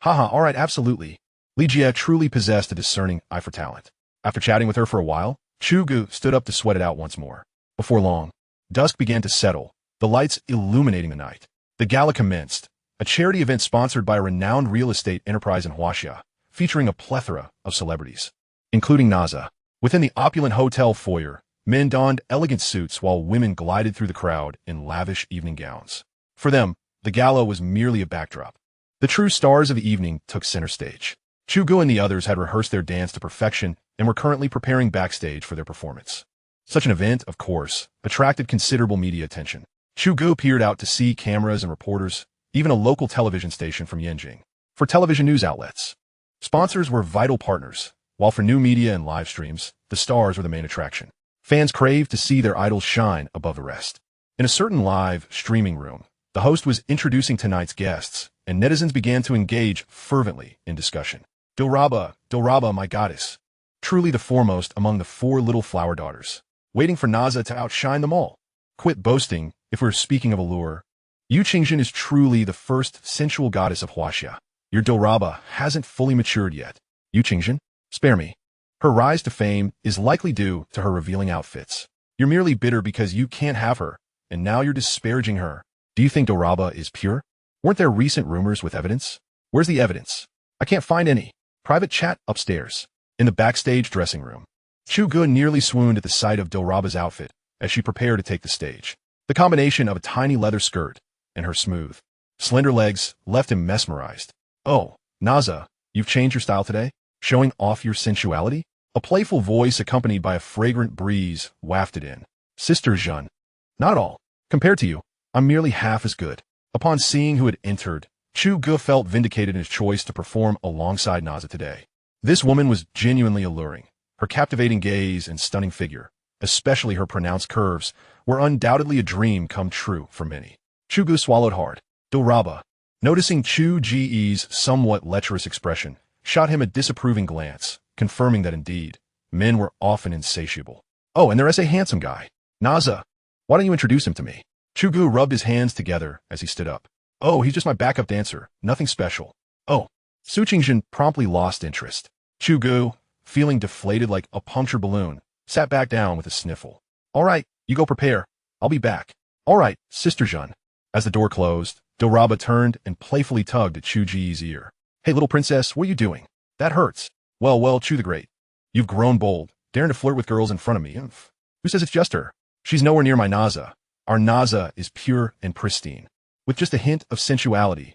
Haha, all right, absolutely. Li Jie truly possessed a discerning eye for talent. After chatting with her for a while, Chu Ge stood up to sweat it out once more. Before long, dusk began to settle, the lights illuminating the night. The gala commenced, a charity event sponsored by a renowned real estate enterprise in Huaxia, featuring a plethora of celebrities, including Naza. Within the opulent hotel foyer, men donned elegant suits while women glided through the crowd in lavish evening gowns. For them, the gala was merely a backdrop. The true stars of the evening took center stage. Chu Ge and the others had rehearsed their dance to perfection and were currently preparing backstage for their performance. Such an event, of course, attracted considerable media attention. Chu Ge peered out to see cameras and reporters, even a local television station from Yanjing. For television news outlets, sponsors were vital partners, while for new media and live streams, the stars were the main attraction. Fans craved to see their idols shine above the rest. In a certain live streaming room, the host was introducing tonight's guests, and netizens began to engage fervently in discussion. Dilraba, Dilraba, my goddess. Truly the foremost among the four little flower daughters, waiting for Naza to outshine them all. Quit boasting, if we're speaking of allure. Yu Qingzhen is truly the first sensual goddess of Huaxia. Your Dilraba hasn't fully matured yet. Yu Qingzhen? Spare me. Her rise to fame is likely due to her revealing outfits. You're merely bitter because you can't have her, and now you're disparaging her. Do you think Dilraba is pure? Weren't there recent rumors with evidence? Where's the evidence? I can't find any. Private chat upstairs. In the backstage dressing room, Chu Ge nearly swooned at the sight of Dilraba's outfit as she prepared to take the stage. The combination of a tiny leather skirt and her smooth, slender legs left him mesmerized. Oh, Naza, you've changed your style today? Showing off your sensuality? A playful voice accompanied by a fragrant breeze wafted in. Sister Jeanne. Not at all. Compared to you, I'm merely half as good. Upon seeing who had entered, Chu Ge felt vindicated in his choice to perform alongside Naza today. This woman was genuinely alluring. Her captivating gaze and stunning figure, especially her pronounced curves, were undoubtedly a dream come true for many. Chu Ge swallowed hard. Dilraba, noticing Chu Ge's somewhat lecherous expression, shot him a disapproving glance, confirming that indeed, men were often insatiable. Oh, and there's a handsome guy. Naza, why don't you introduce him to me? Chu Ge rubbed his hands together as he stood up. Oh, he's just my backup dancer, nothing special. Oh, Su Qingzhen promptly lost interest. Chu Ge, feeling deflated like a punctured balloon, sat back down with a sniffle. All right, you go prepare. I'll be back. All right, Sister Jeanne. As the door closed, Dilraba turned and playfully tugged at Chu Ge's ear. Hey, little princess, what are you doing? That hurts. Well, Chu the Great. You've grown bold, daring to flirt with girls in front of me. Who says it's just her? She's nowhere near my Naza. Our Naza is pure and pristine. With just a hint of sensuality,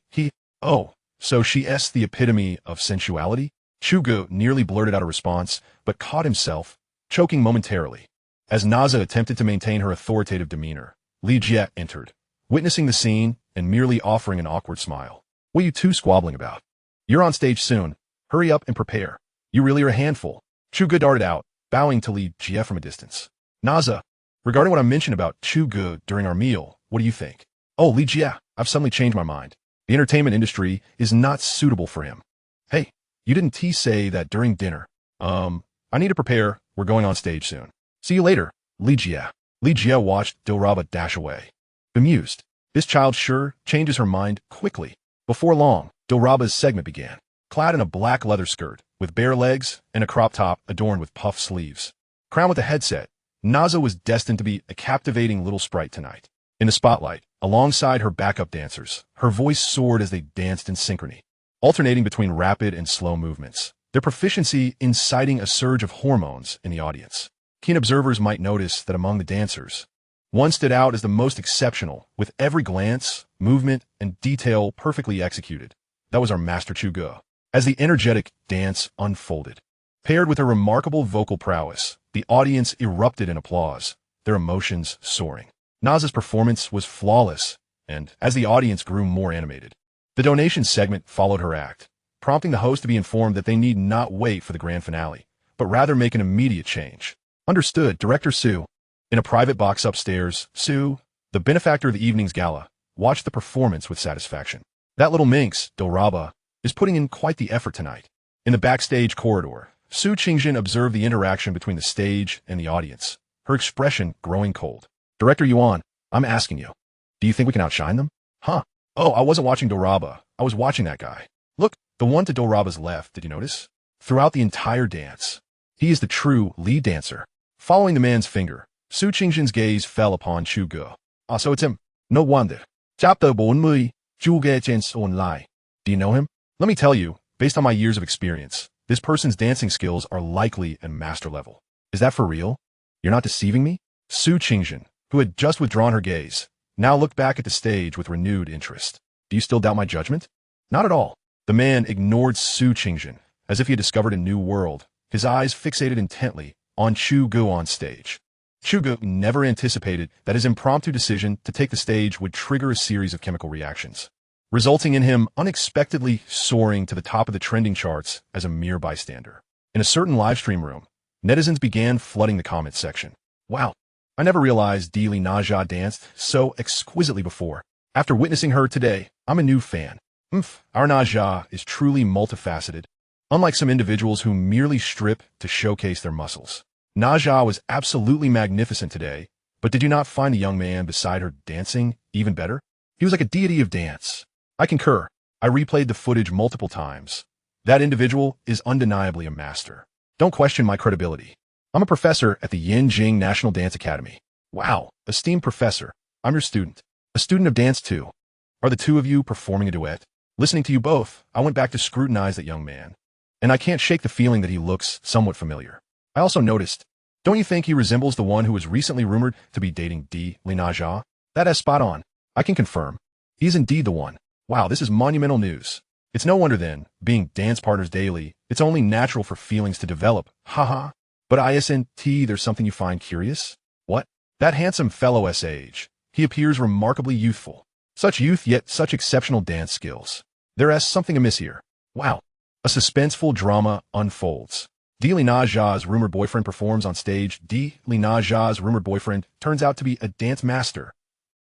oh, so she's the epitome of sensuality? Chu Ge nearly blurted out a response, but caught himself, choking momentarily. As Naza attempted to maintain her authoritative demeanor, Li Jie entered, witnessing the scene and merely offering an awkward smile. What are you two squabbling about? You're on stage soon. Hurry up and prepare. You really are a handful. Chu Ge darted out, bowing to Li Jie from a distance. Naza, regarding what I mentioned about Chu Ge during our meal, what do you think? Oh, Li Jie, I've suddenly changed my mind. The entertainment industry is not suitable for him. Hey, you didn't say that during dinner. I need to prepare. We're going on stage soon. See you later, Li Jie. Li Jie watched Dilraba dash away. Bemused, this child sure changes her mind quickly. Before long, Dilraba's segment began. Clad in a black leather skirt, with bare legs and a crop top adorned with puff sleeves. Crowned with a headset, Naza was destined to be a captivating little sprite tonight. In the spotlight, alongside her backup dancers, her voice soared as they danced in synchrony, alternating between rapid and slow movements, their proficiency inciting a surge of hormones in the audience. Keen observers might notice that among the dancers, one stood out as the most exceptional, with every glance movement, and detail perfectly executed. That was our master Chu Ge. As the energetic dance unfolded, paired with her remarkable vocal prowess, the audience erupted in applause, their emotions soaring. Na's performance was flawless, and as the audience grew more animated, the donation segment followed her act, prompting the host to be informed that they need not wait for the grand finale, but rather make an immediate change. Understood, Director Su. In a private box upstairs, Su, the benefactor of the evening's gala, watched the performance with satisfaction. That little minx, Dilraba, is putting in quite the effort tonight. In the backstage corridor, Su Qingjin observed the interaction between the stage and the audience, her expression growing cold. Director Yuan, I'm asking you, do you think we can outshine them? Huh? Oh, I wasn't watching Dilraba. I was watching that guy. Look, the one to Dilraba's left, did you notice? Throughout the entire dance, he is the true lead dancer. Following the man's finger, Su Qingjin's gaze fell upon Chu Ge. Ah, so it's him. No wonder. Chapter 40, Chu Ge Chance Online. Do you know him? Let me tell you, based on my years of experience, this person's dancing skills are likely and master level. Is that for real? You're not deceiving me? Su Qingjin, who had just withdrawn her gaze, now looked back at the stage with renewed interest. Do you still doubt my judgment? Not at all. The man ignored Su Qingjin, as if he had discovered a new world, his eyes fixated intently on Chu Ge on stage. Chu Ge never anticipated that his impromptu decision to take the stage would trigger a series of chemical reactions, resulting in him unexpectedly soaring to the top of the trending charts as a mere bystander. In a certain livestream room, netizens began flooding the comments section. Wow, I never realized Dili Naja danced so exquisitely before. After witnessing her today, I'm a new fan. Our Naja is truly multifaceted, unlike some individuals who merely strip to showcase their muscles. Naja was absolutely magnificent today, but did you not find the young man beside her dancing even better? He was like a deity of dance. I concur. I replayed the footage multiple times. That individual is undeniably a master. Don't question my credibility. I'm a professor at the Yanjing National Dance Academy. Wow, esteemed professor, I'm your student. A student of dance too. Are the two of you performing a duet? Listening to you both, I went back to scrutinize that young man, and I can't shake the feeling that he looks somewhat familiar. I also noticed, don't you think he resembles the one who was recently rumored to be dating Dili Naja? That is spot on. I can confirm. He is indeed the one. Wow, this is monumental news. It's no wonder then, being dance partners daily, it's only natural for feelings to develop. Haha. But ISNT, there's something you find curious? What? That handsome fellow S.H. He appears remarkably youthful. Such youth, yet such exceptional dance skills. There is something amiss here. Wow. A suspenseful drama unfolds. Dili Naja's rumored boyfriend performs on stage. Dili Naja's rumored boyfriend turns out to be a dance master.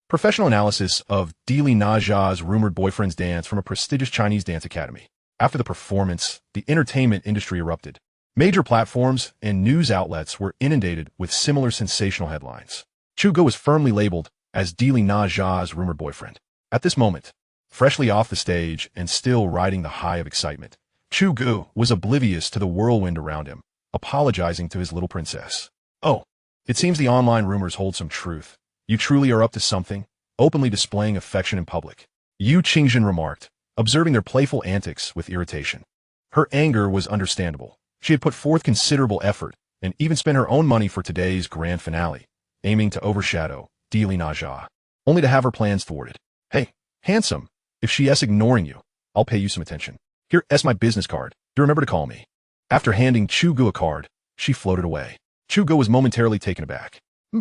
Professional analysis of Dili Naja's rumored boyfriend's dance from a prestigious Chinese dance academy. After the performance, the entertainment industry erupted. Major platforms and news outlets were inundated with similar sensational headlines. Chu Ge was firmly labeled as Dili Naja's rumored boyfriend. At this moment, freshly off the stage and still riding the high of excitement, Chu Ge was oblivious to the whirlwind around him, apologizing to his little princess. Oh, it seems the online rumors hold some truth. You truly are up to something, openly displaying affection in public. Yu Qingjin remarked, observing their playful antics with irritation. Her anger was understandable. She had put forth considerable effort and even spent her own money for today's grand finale, aiming to overshadow Dili Naja, only to have her plans thwarted. Hey, handsome, if she is ignoring you, I'll pay you some attention. Here is my business card. Do remember to call me. After handing Chu Ge a card, she floated away. Chu Ge was momentarily taken aback.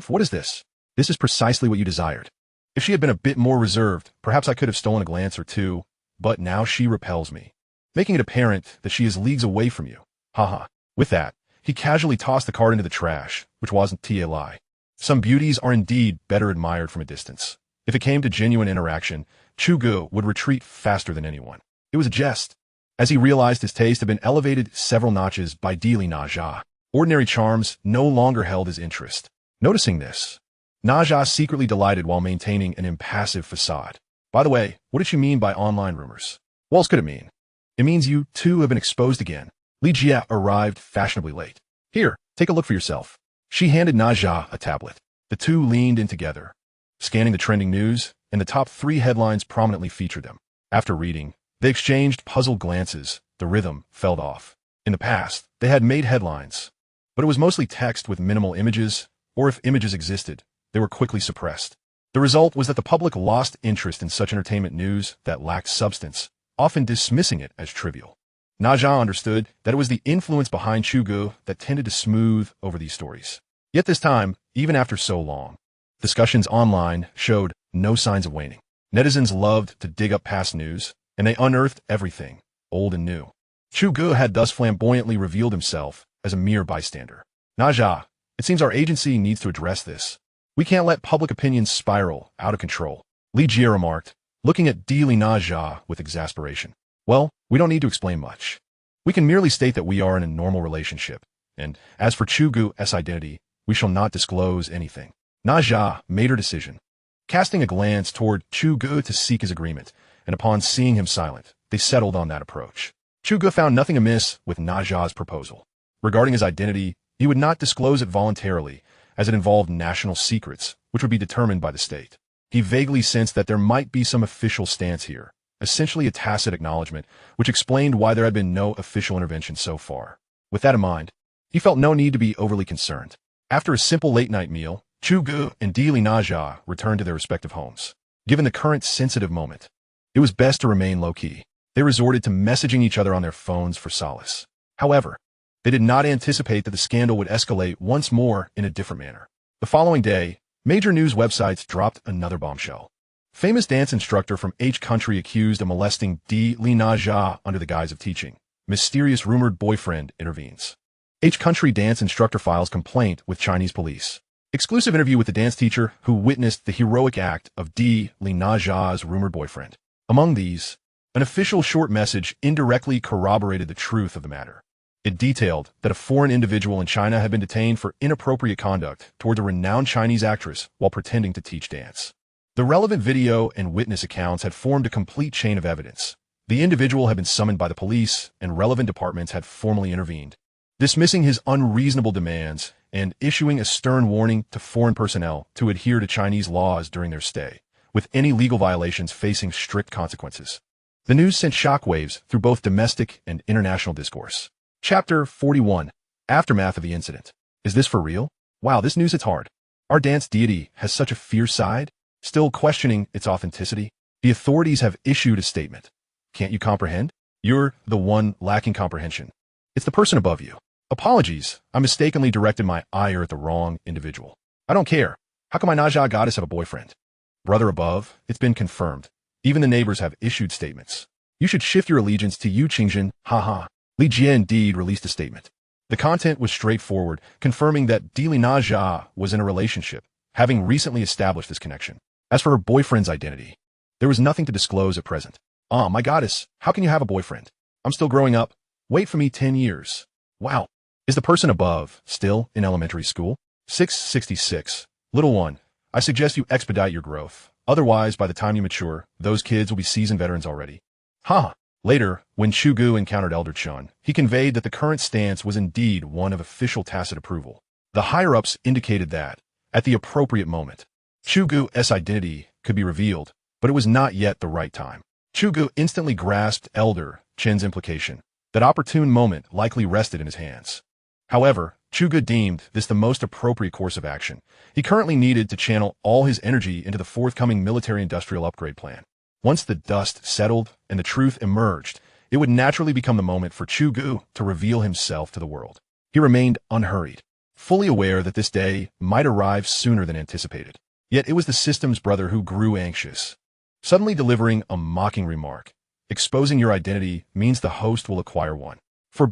What is this? This is precisely what you desired. If she had been a bit more reserved, perhaps I could have stolen a glance or two, but now she repels me, making it apparent that she is leagues away from you. Haha. With that, he casually tossed the card into the trash, which wasn't a lie. Some beauties are indeed better admired from a distance. If it came to genuine interaction, Chu Ge would retreat faster than anyone. It was a jest, as he realized his taste had been elevated several notches by Dili Naja. Ordinary charms no longer held his interest. Noticing this, Naja secretly delighted while maintaining an impassive facade. By the way, what did she mean by online rumors? What else could it mean? It means you two have been exposed again. Li Jia arrived fashionably late. Here, take a look for yourself. She handed Naja a tablet. The two leaned in together, scanning the trending news, and the top 3 headlines prominently featured them. After reading, they exchanged puzzled glances. The rhythm fell off. In the past, they had made headlines, but it was mostly text with minimal images, or if images existed, they were quickly suppressed. The result was that the public lost interest in such entertainment news that lacked substance, often dismissing it as trivial. Na Zha understood that it was the influence behind Chu Ge that tended to smooth over these stories. Yet this time, even after so long, discussions online showed no signs of waning. Netizens loved to dig up past news, and they unearthed everything, old and new. Chu Ge had thus flamboyantly revealed himself as a mere bystander. Na Zha, it seems our agency needs to address this. We can't let public opinion spiral out of control, Li Jie remarked, looking at Na Zha with exasperation. Well, we don't need to explain much. We can merely state that we are in a normal relationship, and as for Chu Ge's identity, we shall not disclose anything. Na Zha made her decision, casting a glance toward Chu Ge to seek his agreement, and upon seeing him silent, they settled on that approach. Chu Ge found nothing amiss with Na Zha's proposal. Regarding his identity, he would not disclose it voluntarily, as it involved national secrets, which would be determined by the state. He vaguely sensed that there might be some official stance here, essentially a tacit acknowledgement, which explained why there had been no official intervention so far. With that in mind, he felt no need to be overly concerned. After a simple late-night meal, Chu Ge and Na Zha returned to their respective homes. Given the current sensitive moment, it was best to remain low-key. They resorted to messaging each other on their phones for solace. However, they did not anticipate that the scandal would escalate once more in a different manner. The following day, major news websites dropped another bombshell. Famous dance instructor from H country accused of molesting Na Zha under the guise of teaching. Mysterious rumored boyfriend intervenes. H country dance instructor files complaint with Chinese police. Exclusive interview with the dance teacher who witnessed the heroic act of Na Zha's rumored boyfriend. Among these, an official short message indirectly corroborated the truth of the matter. It detailed that a foreign individual in China had been detained for inappropriate conduct towards a renowned Chinese actress while pretending to teach dance. The relevant video and witness accounts had formed a complete chain of evidence. The individual had been summoned by the police, and relevant departments had formally intervened, dismissing his unreasonable demands and issuing a stern warning to foreign personnel to adhere to Chinese laws during their stay, with any legal violations facing strict consequences. The news sent shockwaves through both domestic and international discourse. Chapter 41. Aftermath of the incident. Is this for real? Wow, this news hits hard. Our dance deity has such a fierce side? Still questioning its authenticity? The authorities have issued a statement. Can't you comprehend? You're the one lacking comprehension. It's the person above you. Apologies, I mistakenly directed my ire at the wrong individual. I don't care. How come my Na Zha goddess have a boyfriend? Brother above, it's been confirmed. Even the neighbors have issued statements. You should shift your allegiance to Yu Qingjin, haha. Li Jie indeed released a statement. The content was straightforward, confirming that Na Zha was in a relationship, having recently established this connection. As for her boyfriend's identity, there was nothing to disclose at present. My goddess, how can you have a boyfriend? I'm still growing up. Wait for me 10 years. Wow. Is the person above still in elementary school? 666. Little one, I suggest you expedite your growth. Otherwise, by the time you mature, those kids will be seasoned veterans already. Later, when Chu Ge encountered Elder Chun, he conveyed that the current stance was indeed one of official tacit approval. The higher-ups indicated that, at the appropriate moment, Chu Ge's identity could be revealed, but it was not yet the right time. Chu Ge instantly grasped Elder Chen's implication. That opportune moment likely rested in his hands. However, Chu Ge deemed this the most appropriate course of action. He currently needed to channel all his energy into the forthcoming military-industrial upgrade plan. Once the dust settled and the truth emerged, it would naturally become the moment for Chu Ge to reveal himself to the world. He remained unhurried, fully aware that this day might arrive sooner than anticipated. Yet it was the system's brother who grew anxious, suddenly delivering a mocking remark. Exposing your identity means the host will acquire 1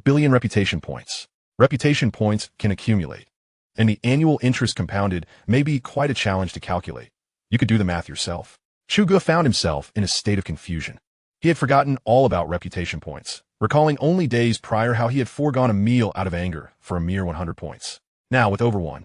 billion reputation points. Reputation points can accumulate, and the annual interest compounded may be quite a challenge to calculate. You could do the math yourself. Chu Ge found himself in a state of confusion. He had forgotten all about reputation points, recalling only days prior how he had foregone a meal out of anger for a mere 100 points. Now, with over 1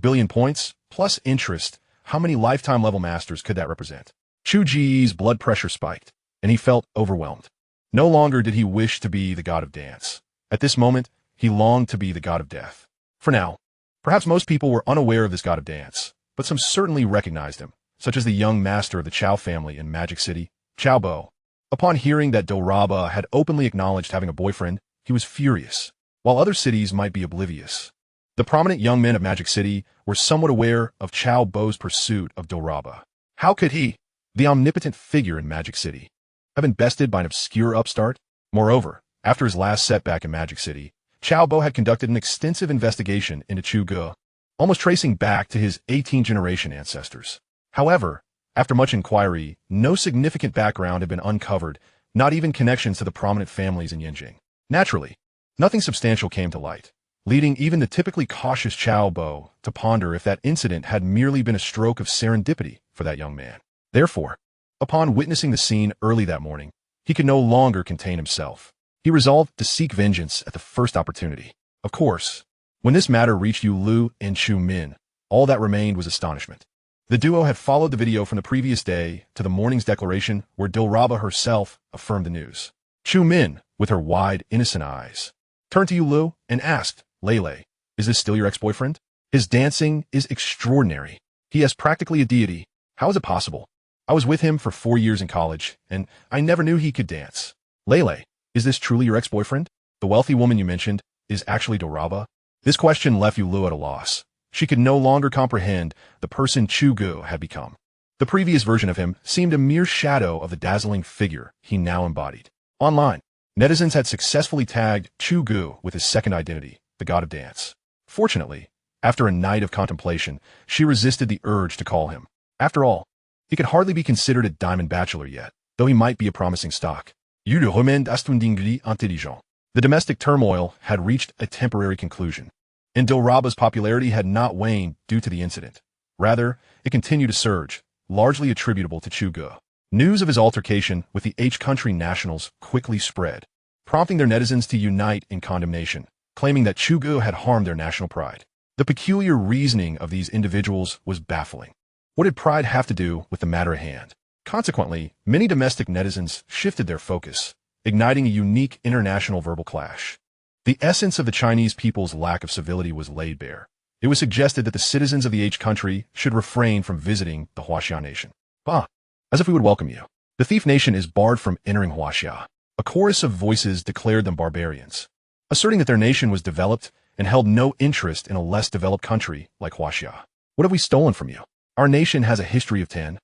billion points, plus interest, how many lifetime level masters could that represent? Chu Ge's blood pressure spiked, and he felt overwhelmed. No longer did he wish to be the god of dance. At this moment, he longed to be the god of death. For now, perhaps most people were unaware of this god of dance, but some certainly recognized him, such as the young master of the Chao family in Magic City, Chao Bo. Upon hearing that Dilraba had openly acknowledged having a boyfriend, he was furious, while other cities might be oblivious. The prominent young men of Magic City were somewhat aware of Chao Bo's pursuit of Dilraba. How could he, the omnipotent figure in Magic City, have been bested by an obscure upstart? Moreover, after his last setback in Magic City, Cao Bo had conducted an extensive investigation into Chu Ge, almost tracing back to his 18th-generation ancestors. However, after much inquiry, no significant background had been uncovered, not even connections to the prominent families in Yanjing. Naturally, nothing substantial came to light, leading even the typically cautious Cao Bo to ponder if that incident had merely been a stroke of serendipity for that young man. Therefore, upon witnessing the scene early that morning, he could no longer contain himself. He resolved to seek vengeance at the first opportunity. Of course, when this matter reached Yu Lu and Chu Min, all that remained was astonishment. The duo had followed the video from the previous day to the morning's declaration where Dilraba herself affirmed the news. Chu Min, with her wide, innocent eyes, turned to Yu Lu and asked, "Lele, is this still your ex-boyfriend? His dancing is extraordinary. He is practically a deity. How is it possible? I was with him for 4 years in college, and I never knew he could dance. Lele, is this truly your ex-boyfriend? The wealthy woman you mentioned is actually Dilraba?" This question left Yu Lu at a loss. She could no longer comprehend the person Chu Ge had become. The previous version of him seemed a mere shadow of the dazzling figure he now embodied. Online, netizens had successfully tagged Chu Ge with his second identity, the god of dance. Fortunately, after a night of contemplation, she resisted the urge to call him. After all, he could hardly be considered a diamond bachelor yet, though he might be a promising stock. You le remède astundingli intelligent. The domestic turmoil had reached a temporary conclusion, and Dilraba's popularity had not waned due to the incident. Rather, it continued to surge, largely attributable to Chu Ge. News of his altercation with the H-country nationals quickly spread, prompting their netizens to unite in condemnation, claiming that Chu Ge had harmed their national pride. The peculiar reasoning of these individuals was baffling. What did pride have to do with the matter at hand? Consequently, many domestic netizens shifted their focus, igniting a unique international verbal clash. The essence of the Chinese people's lack of civility was laid bare. It was suggested that the citizens of the H-country should refrain from visiting the Huaxia nation. Bah! As if we would welcome you. The thief nation is barred from entering Huaxia. A chorus of voices declared them barbarians, asserting that their nation was developed and held no interest in a less developed country like Huaxia. What have we stolen from you? Our nation has a history of 10,000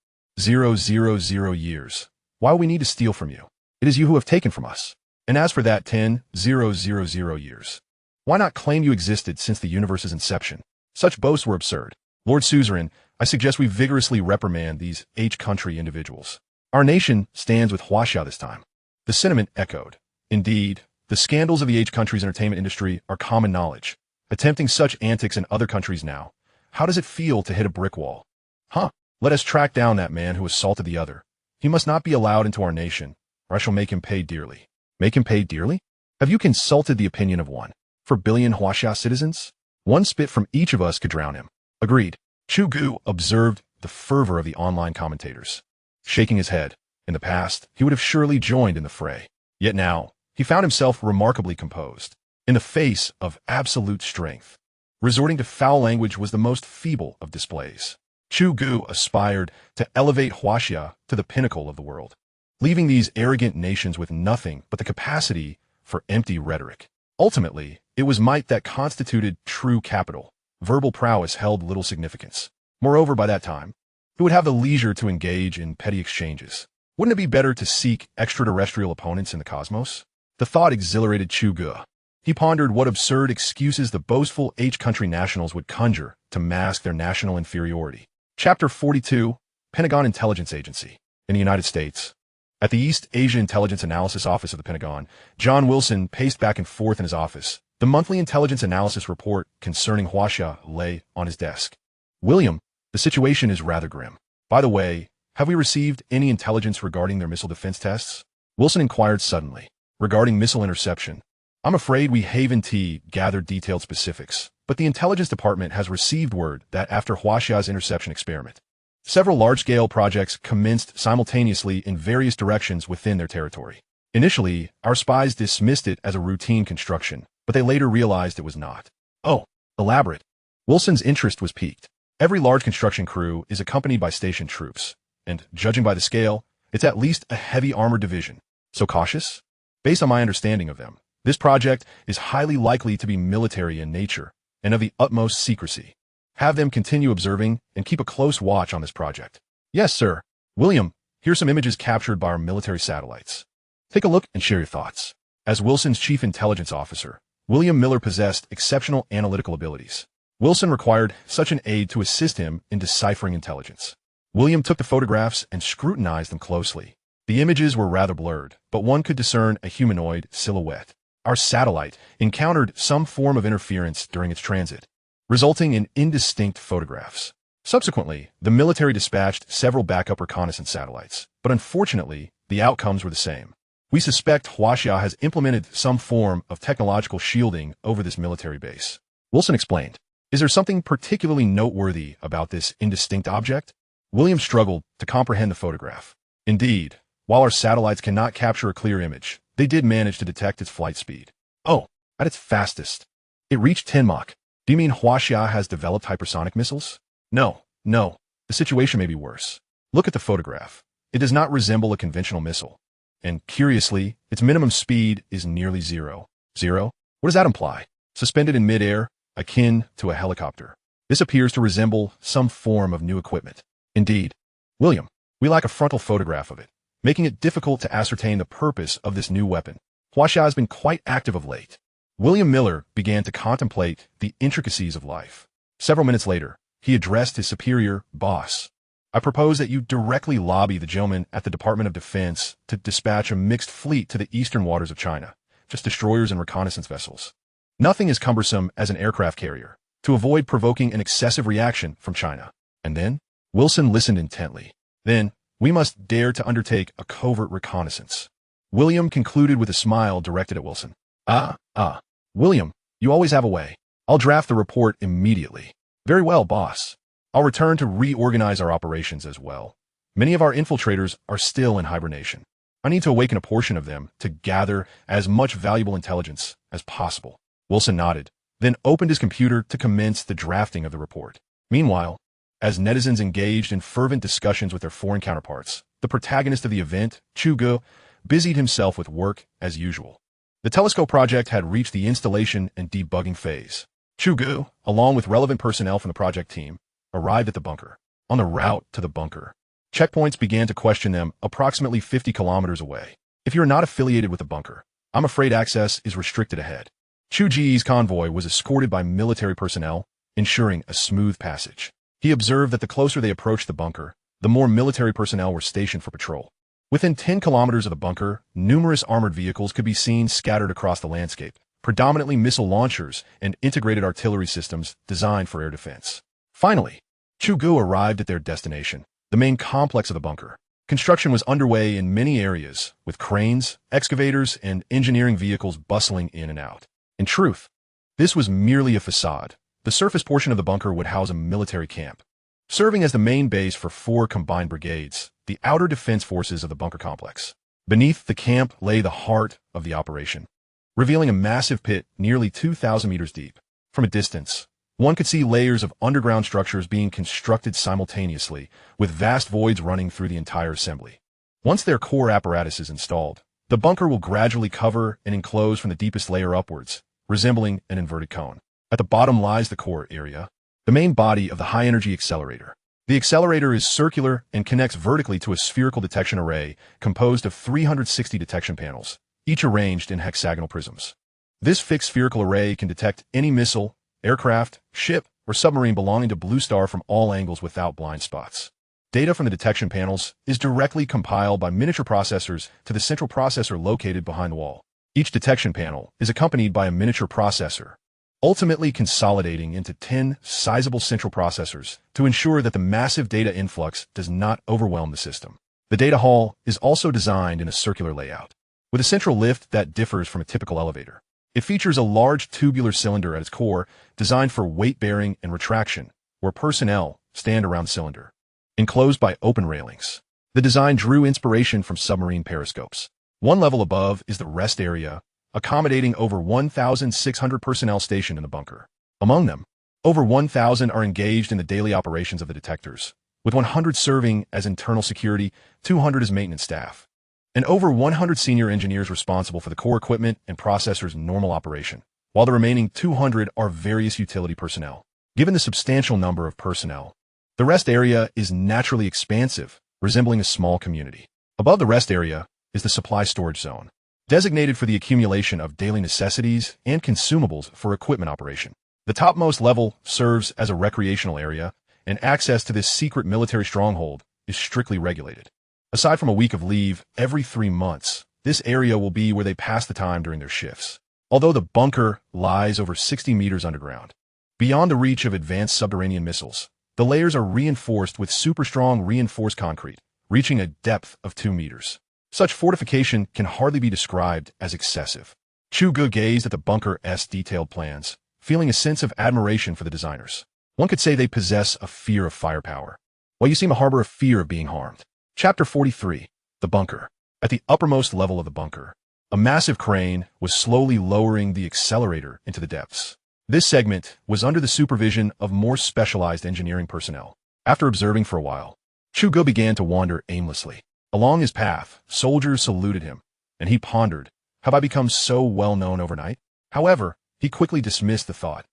years. Why will we need to steal from you? It is you who have taken from us. And as for that 10,000 years, why not claim you existed since the universe's inception? Such boasts were absurd. Lord Suzerain, I suggest we vigorously reprimand these H-country individuals. Our nation stands with Huaxia this time. The sentiment echoed. Indeed, the scandals of the H-country's entertainment industry are common knowledge. Attempting such antics in other countries now, how does it feel to hit a brick wall? Let us track down that man who assaulted the other. He must not be allowed into our nation, or I shall make him pay dearly. Make him pay dearly? Have you consulted the opinion of 1 billion Huaxia citizens? One spit from each of us could drown him. Agreed. Chu Ge observed the fervor of the online commentators. Shaking his head, in the past, he would have surely joined in the fray. Yet now, he found himself remarkably composed. In the face of absolute strength, resorting to foul language was the most feeble of displays. Chu Ge aspired to elevate Huaxia to the pinnacle of the world, leaving these arrogant nations with nothing but the capacity for empty rhetoric. Ultimately, it was might that constituted true capital. Verbal prowess held little significance. Moreover, by that time, he would have the leisure to engage in petty exchanges. Wouldn't it be better to seek extraterrestrial opponents in the cosmos? The thought exhilarated Chu Ge. He pondered what absurd excuses the boastful H-country nationals would conjure to mask their national inferiority. Chapter 42, Pentagon Intelligence Agency. In the United States, at the East Asia Intelligence Analysis Office of the Pentagon, John Wilson paced back and forth in his office. The monthly intelligence analysis report concerning Huaxia lay on his desk. "William, the situation is rather grim. By the way, have we received any intelligence regarding their missile defense tests?" Wilson inquired suddenly. "Regarding missile interception, I'm afraid we haven't gathered detailed specifics, but the intelligence department has received word that after Huaxia's interception experiment, several large-scale projects commenced simultaneously in various directions within their territory. Initially, our spies dismissed it as a routine construction, but they later realized it was not." "Oh, elaborate." Wilson's interest was piqued. Every large construction crew is accompanied by stationed troops, and judging by the scale, it's at least a heavy armored division. "So cautious?" "Based on my understanding of them, this project is highly likely to be military in nature and of the utmost secrecy. Have them continue observing and keep a close watch on this project. Yes, sir. William, here's some images captured by our military satellites. Take a look and share your thoughts. As Wilson's chief intelligence officer, William Miller possessed exceptional analytical abilities. Wilson required such an aide to assist him in deciphering intelligence. William took the photographs and scrutinized them closely. The images were rather blurred, but one could discern a humanoid silhouette. Our satellite encountered some form of interference during its transit, resulting in indistinct photographs. Subsequently, the military dispatched several backup reconnaissance satellites, but unfortunately, the outcomes were the same. We suspect Huaxia has implemented some form of technological shielding over this military base. Wilson explained. Is there something particularly noteworthy about this indistinct object? William struggled to comprehend the photograph. Indeed, while our satellites cannot capture a clear image, they did manage to detect its flight speed. Oh, at its fastest. It reached 10 Mach. Do you mean Huaxia has developed hypersonic missiles? No. The situation may be worse. Look at the photograph. It does not resemble a conventional missile. And curiously, its minimum speed is nearly zero. Zero? What does that imply? Suspended in midair, akin to a helicopter. This appears to resemble some form of new equipment. Indeed. William, we lack a frontal photograph of it, making it difficult to ascertain the purpose of this new weapon. Huaxia has been quite active of late. William Miller began to contemplate the intricacies of life. Several minutes later, he addressed his superior, boss. I propose that you directly lobby the gentleman at the Department of Defense to dispatch a mixed fleet to the eastern waters of China, just destroyers and reconnaissance vessels. Nothing as cumbersome as an aircraft carrier, to avoid provoking an excessive reaction from China. And then, Wilson listened intently. Then, we must dare to undertake a covert reconnaissance. William concluded with a smile directed at Wilson. William, you always have a way. I'll draft the report immediately. Very well, boss. I'll return to reorganize our operations as well. Many of our infiltrators are still in hibernation. I need to awaken a portion of them to gather as much valuable intelligence as possible. Wilson nodded, then opened his computer to commence the drafting of the report. Meanwhile, as netizens engaged in fervent discussions with their foreign counterparts, the protagonist of the event, Chu Ge, busied himself with work as usual. The telescope project had reached the installation and debugging phase. Chu Ge, along with relevant personnel from the project team, arrived at the bunker. On the route to the bunker, checkpoints began to question them approximately 50 kilometers away. If you're not affiliated with the bunker, I'm afraid access is restricted ahead. Chu Ge's convoy was escorted by military personnel, ensuring a smooth passage. He observed that the closer they approached the bunker, the more military personnel were stationed for patrol. Within 10 kilometers of the bunker, numerous armored vehicles could be seen scattered across the landscape, predominantly missile launchers and integrated artillery systems designed for air defense. Finally, Chu Ge arrived at their destination, the main complex of the bunker. Construction was underway in many areas, with cranes, excavators, and engineering vehicles bustling in and out. In truth, this was merely a facade. The surface portion of the bunker would house a military camp, serving as the main base for 4 combined brigades, the outer defense forces of the bunker complex. Beneath the camp lay the heart of the operation, revealing a massive pit nearly 2,000 meters deep. From a distance, one could see layers of underground structures being constructed simultaneously, with vast voids running through the entire assembly. Once their core apparatus is installed, the bunker will gradually cover and enclose from the deepest layer upwards, resembling an inverted cone. At the bottom lies the core area, the main body of the high-energy accelerator. The accelerator is circular and connects vertically to a spherical detection array composed of 360 detection panels, each arranged in hexagonal prisms. This fixed spherical array can detect any missile, aircraft, ship, or submarine belonging to Blue Star from all angles without blind spots. Data from the detection panels is directly compiled by miniature processors to the central processor located behind the wall. Each detection panel is accompanied by a miniature processor, ultimately consolidating into 10 sizable central processors to ensure that the massive data influx does not overwhelm the system. The data hall is also designed in a circular layout, with a central lift that differs from a typical elevator. It features a large tubular cylinder at its core designed for weight-bearing and retraction, where personnel stand around the cylinder, enclosed by open railings. The design drew inspiration from submarine periscopes. One level above is the rest area, accommodating over 1,600 personnel stationed in the bunker. Among them, over 1,000 are engaged in the daily operations of the detectors, with 100 serving as internal security, 200 as maintenance staff, and over 100 senior engineers responsible for the core equipment and processors' normal operation, while the remaining 200 are various utility personnel. Given the substantial number of personnel, The rest area is naturally expansive, resembling a small community. Above the rest area is the supply storage zone, designated for the accumulation of daily necessities and consumables for equipment operation. The topmost level serves as a recreational area, and access to this secret military stronghold is strictly regulated. Aside from a week of leave every 3 months, this area will be where they pass the time during their shifts. Although the bunker lies over 60 meters underground, beyond the reach of advanced subterranean missiles, the layers are reinforced with super strong reinforced concrete, reaching a depth of 2 meters. Such fortification can hardly be described as excessive. Chu Ge gazed at the bunker's detailed plans, feeling a sense of admiration for the designers. One could say they possess a fear of firepower, while you seem to harbor a fear of being harmed. Chapter 43. The Bunker. At the uppermost level of the bunker, a massive crane was slowly lowering the accelerator into the depths. This segment was under the supervision of more specialized engineering personnel. After observing for a while, Chu Ge began to wander aimlessly. Along his path, soldiers saluted him, and he pondered, have I become so well known overnight? However, he quickly dismissed the thought,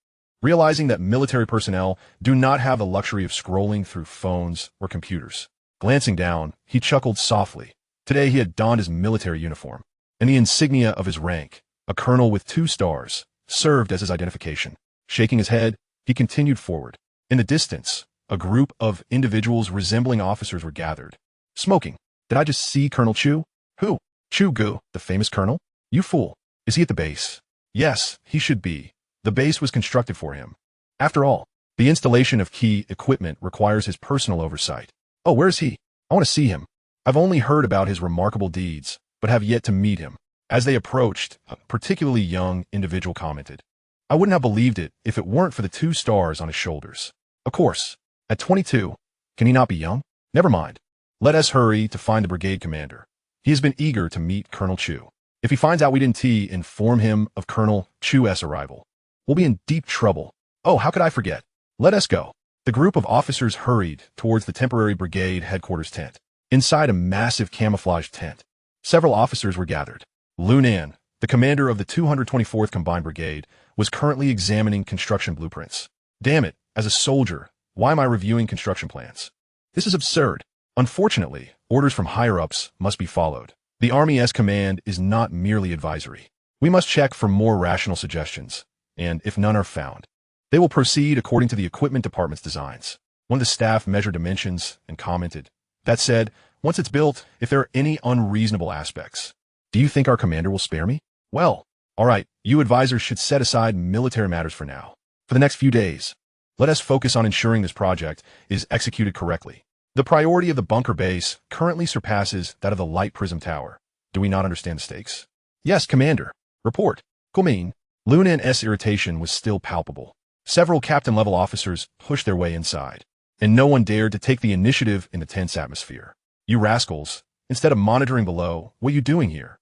realizing that military personnel do not have the luxury of scrolling through phones or computers. Glancing down, he chuckled softly. Today he had donned his military uniform, and the insignia of his rank, a colonel with 2 stars, served as his identification. Shaking his head, he continued forward. In the distance, a group of individuals resembling officers were gathered, smoking. Did I just see Colonel Chu? Who? Chu Ge, the famous colonel? You fool. Is he at the base? Yes, he should be. The base was constructed for him. After all, the installation of key equipment requires his personal oversight. Oh, where is he? I want to see him. I've only heard about his remarkable deeds, but have yet to meet him. As they approached, a particularly young individual commented, I wouldn't have believed it if it weren't for the 2 stars on his shoulders. Of course, at 22, can he not be young? Never mind. Let us hurry to find the brigade commander. He has been eager to meet Colonel Chu. If he finds out we didn't inform him of Colonel Chu's arrival, we'll be in deep trouble. Oh, how could I forget? Let us go. The group of officers hurried towards the temporary brigade headquarters tent. Inside a massive camouflage tent, several officers were gathered. Lunan, the commander of the 224th Combined Brigade, was currently examining construction blueprints. Damn it, as a soldier, why am I reviewing construction plans? This is absurd. Unfortunately, orders from higher-ups must be followed. The Army's command is not merely advisory. We must check for more rational suggestions, and if none are found, they will proceed according to the equipment department's designs. One of the staff measured dimensions and commented, that said, once it's built, if there are any unreasonable aspects, do you think our commander will spare me? Well, all right, you advisors should set aside military matters for now. For the next few days, let us focus on ensuring this project is executed correctly. The priority of the bunker base currently surpasses that of the light Prism tower. Do we not understand the stakes? Yes, Commander. Report. Commain. Lunan's irritation was still palpable. Several captain-level officers pushed their way inside, and no one dared to take the initiative in the tense atmosphere. You rascals, instead of monitoring below, what are you doing here?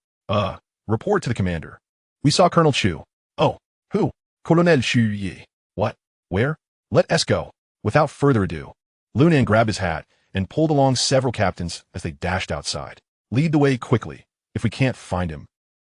Report to the commander. We saw Colonel Chu. Oh, who? Colonel Chu Ge. What? Where? Let us go. Without further ado, Lunan grabbed his hat and pulled along several captains as they dashed outside. Lead the way quickly. If we can't find him,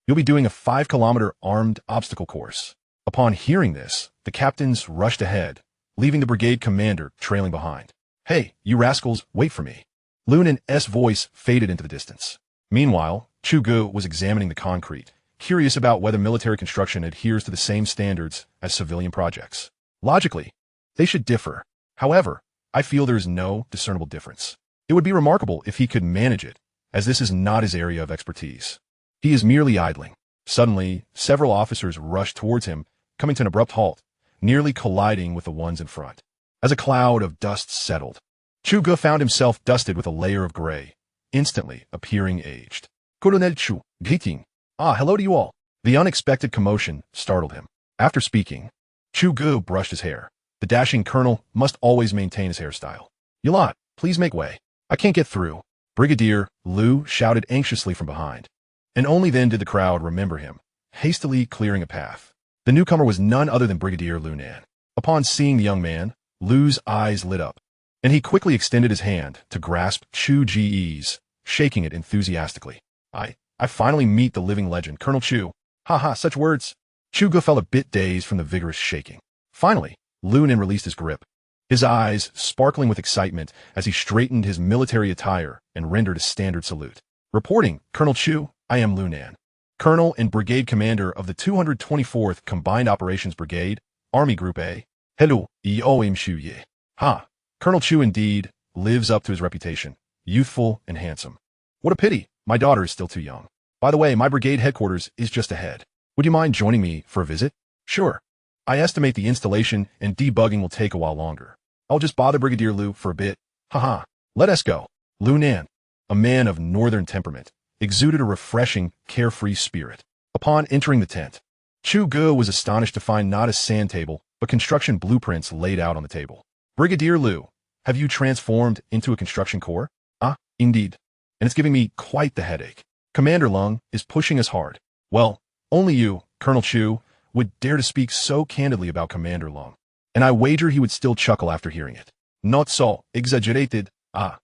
you'll be doing a 5-kilometer armed obstacle course. Upon hearing this, the captains rushed ahead, leaving the brigade commander trailing behind. Hey, you rascals, wait for me. Lunan's voice faded into the distance. Meanwhile, Chu Ge was examining the concrete, curious about whether military construction adheres to the same standards as civilian projects. Logically, they should differ. However, I feel there is no discernible difference. It would be remarkable if he could manage it, as this is not his area of expertise. He is merely idling. Suddenly, several officers rushed towards him, coming to an abrupt halt, nearly colliding with the ones in front. As a cloud of dust settled, Chu Ge found himself dusted with a layer of gray, instantly appearing aged. Colonel Chu, greeting. Ah, hello to you all. The unexpected commotion startled him. After speaking, Chu Ge brushed his hair. The dashing colonel must always maintain his hairstyle. Yulot, please make way. I can't get through. Brigadier Lu shouted anxiously from behind. And only then did the crowd remember him, hastily clearing a path. The newcomer was none other than Brigadier Lunan. Upon seeing the young man, Lu's eyes lit up, and he quickly extended his hand to grasp Chu Ge's, shaking it enthusiastically. I finally meet the living legend, Colonel Chu. Ha, such words. Chu Ge felt a bit dazed from the vigorous shaking. Finally, Lunan released his grip, his eyes sparkling with excitement as he straightened his military attire and rendered a standard salute. Reporting, Colonel Chu, I am Lunan, Colonel and Brigade Commander of the 224th Combined Operations Brigade, Army Group A. Hello, I'm Chu Ge. Ha, Colonel Chu indeed lives up to his reputation, youthful and handsome. What a pity, my daughter is still too young. By the way, my brigade headquarters is just ahead. Would you mind joining me for a visit? Sure. I estimate the installation and debugging will take a while longer. I'll just bother Brigadier Lu for a bit. Haha. Let us go. Lu Nan, a man of northern temperament, exuded a refreshing, carefree spirit. Upon entering the tent, Chu Ge was astonished to find not a sand table, but construction blueprints laid out on the table. Brigadier Lu, have you transformed into a construction corps? Ah, indeed. And it's giving me quite the headache. Commander Lung is pushing us hard. Well, only you, Colonel Chu, would dare to speak so candidly about Commander Lung. And I wager he would still chuckle after hearing it. Not so exaggerated. Not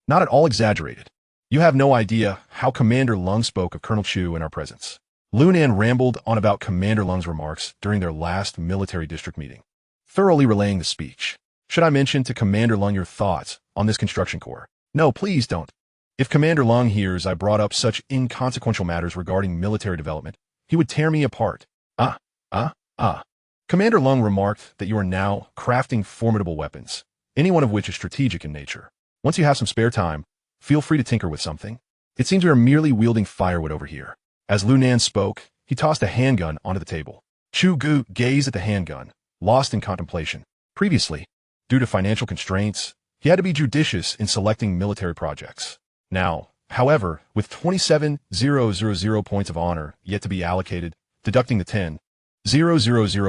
at all exaggerated. You have no idea how Commander Lung spoke of Colonel Chu in our presence. Lunan rambled on about Commander Lung's remarks during their last military district meeting, thoroughly relaying the speech. Should I mention to Commander Lung your thoughts on this construction corps? No, please don't. If Commander Lung hears I brought up such inconsequential matters regarding military development, he would tear me apart. Commander Lung remarked that you are now crafting formidable weapons, any one of which is strategic in nature. Once you have some spare time, feel free to tinker with something. It seems we are merely wielding firewood over here. As Lunan spoke, he tossed a handgun onto the table. Chu Ge gazed at the handgun, lost in contemplation. Previously, due to financial constraints, he had to be judicious in selecting military projects. Now, however, with 27,000 points of honor yet to be allocated, deducting the 10,000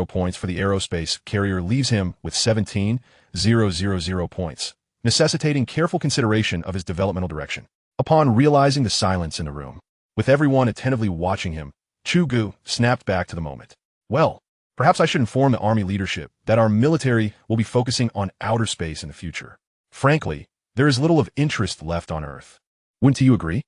points for the aerospace carrier leaves him with 17,000 points, necessitating careful consideration of his developmental direction. Upon realizing the silence in the room, with everyone attentively watching him, Chu Ge snapped back to the moment. Well, perhaps I should inform the army leadership that our military will be focusing on outer space in the future. Frankly, there is little of interest left on Earth. Wouldn't you agree?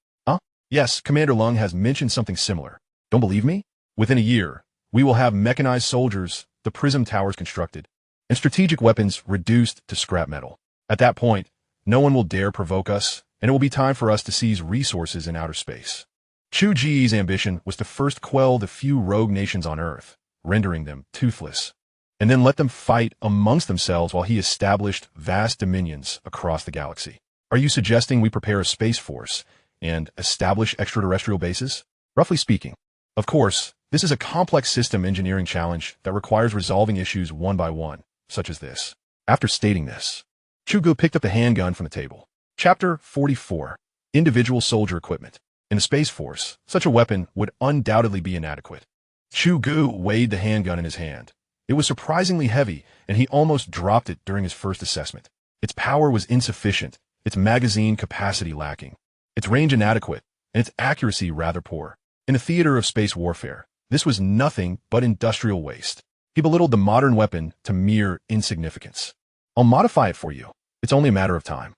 Yes, Commander Lung has mentioned something similar. Don't believe me? Within a year, we will have mechanized soldiers, the Prism towers constructed, and strategic weapons reduced to scrap metal. At that point, no one will dare provoke us, and it will be time for us to seize resources in outer space. Chu Ge's ambition was to first quell the few rogue nations on Earth, rendering them toothless, and then let them fight amongst themselves while he established vast dominions across the galaxy. Are you suggesting we prepare a space force and establish extraterrestrial bases? Roughly speaking. Of course, this is a complex system engineering challenge that requires resolving issues one by one, such as this. After stating this, Chu Ge picked up the handgun from the table. Chapter 44. Individual Soldier Equipment. In the Space Force, such a weapon would undoubtedly be inadequate. Chu Ge weighed the handgun in his hand. It was surprisingly heavy, and he almost dropped it during his first assessment. Its power was insufficient, its magazine capacity lacking, its range inadequate, and its accuracy rather poor. In a theater of space warfare, this was nothing but industrial waste. He belittled the modern weapon to mere insignificance. I'll modify it for you. It's only a matter of time.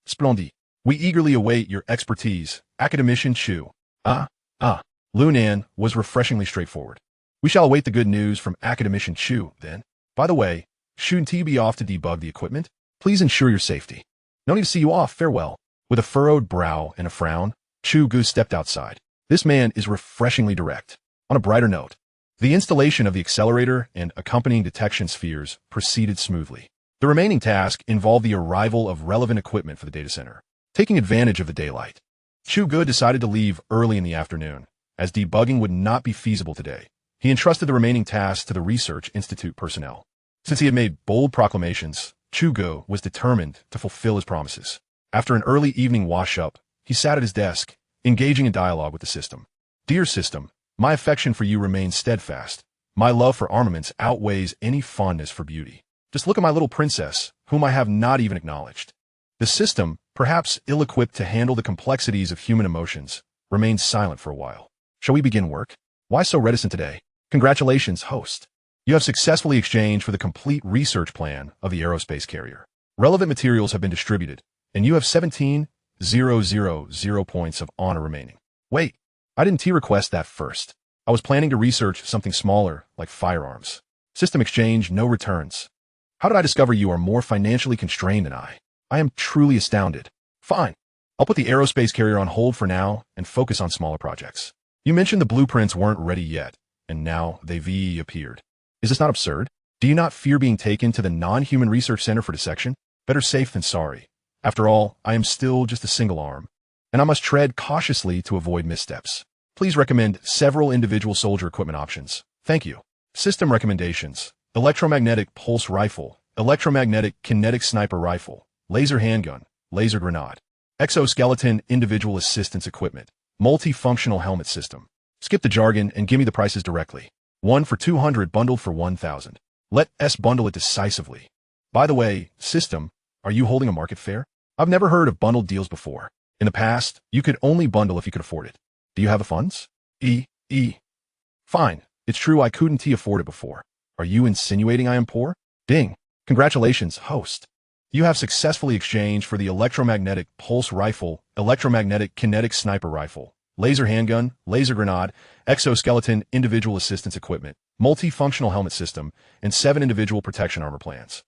Splendid. We eagerly await your expertise, Academician Chu. Lunan was refreshingly straightforward. We shall await the good news from Academician Chu, then. By the way, shouldn't he be off to debug the equipment? Please ensure your safety. No need to see you off, farewell. With a furrowed brow and a frown, Chu Ge stepped outside. This man is refreshingly direct. On a brighter note, the installation of the accelerator and accompanying detection spheres proceeded smoothly. The remaining task involved the arrival of relevant equipment for the data center. Taking advantage of the daylight, Chu Ge decided to leave early in the afternoon, as debugging would not be feasible today. He entrusted the remaining tasks to the Research Institute personnel. Since he had made bold proclamations, Chu Ge was determined to fulfill his promises. After an early evening wash-up, he sat at his desk, engaging in dialogue with the system. Dear system, my affection for you remains steadfast. My love for armaments outweighs any fondness for beauty. Just look at my little princess, whom I have not even acknowledged. The system, perhaps ill-equipped to handle the complexities of human emotions, remained silent for a while. Shall we begin work? Why so reticent today? Congratulations, host. You have successfully exchanged for the complete research plan of the aerospace carrier. Relevant materials have been distributed, and you have 17,000 points of honor remaining. Wait, I didn't request that first. I was planning to research something smaller, like firearms. System exchange, no returns. How did I discover you are more financially constrained than I? I am truly astounded. Fine. I'll put the aerospace carrier on hold for now and focus on smaller projects. You mentioned the blueprints weren't ready yet, and now they've appeared. Is this not absurd? Do you not fear being taken to the non-human research center for dissection? Better safe than sorry. After all, I am still just a single arm, and I must tread cautiously to avoid missteps. Please recommend several individual soldier equipment options. Thank you. System recommendations: electromagnetic pulse rifle, electromagnetic kinetic sniper rifle, laser handgun, laser grenade, exoskeleton individual assistance equipment, multifunctional helmet system. Skip the jargon and give me the prices directly. 1 for 200 bundled for 1,000. Let us bundle it decisively. By the way, system, are you holding a market fair? I've never heard of bundled deals before. In the past, you could only bundle if you could afford it. Do you have the funds? Fine. It's true I couldn't afford it before. Are you insinuating I am poor? Ding. Congratulations, host. You have successfully exchanged for the electromagnetic pulse rifle, electromagnetic kinetic sniper rifle, laser handgun, laser grenade, exoskeleton individual assistance equipment, multifunctional helmet system, and 7 individual protection armor plans.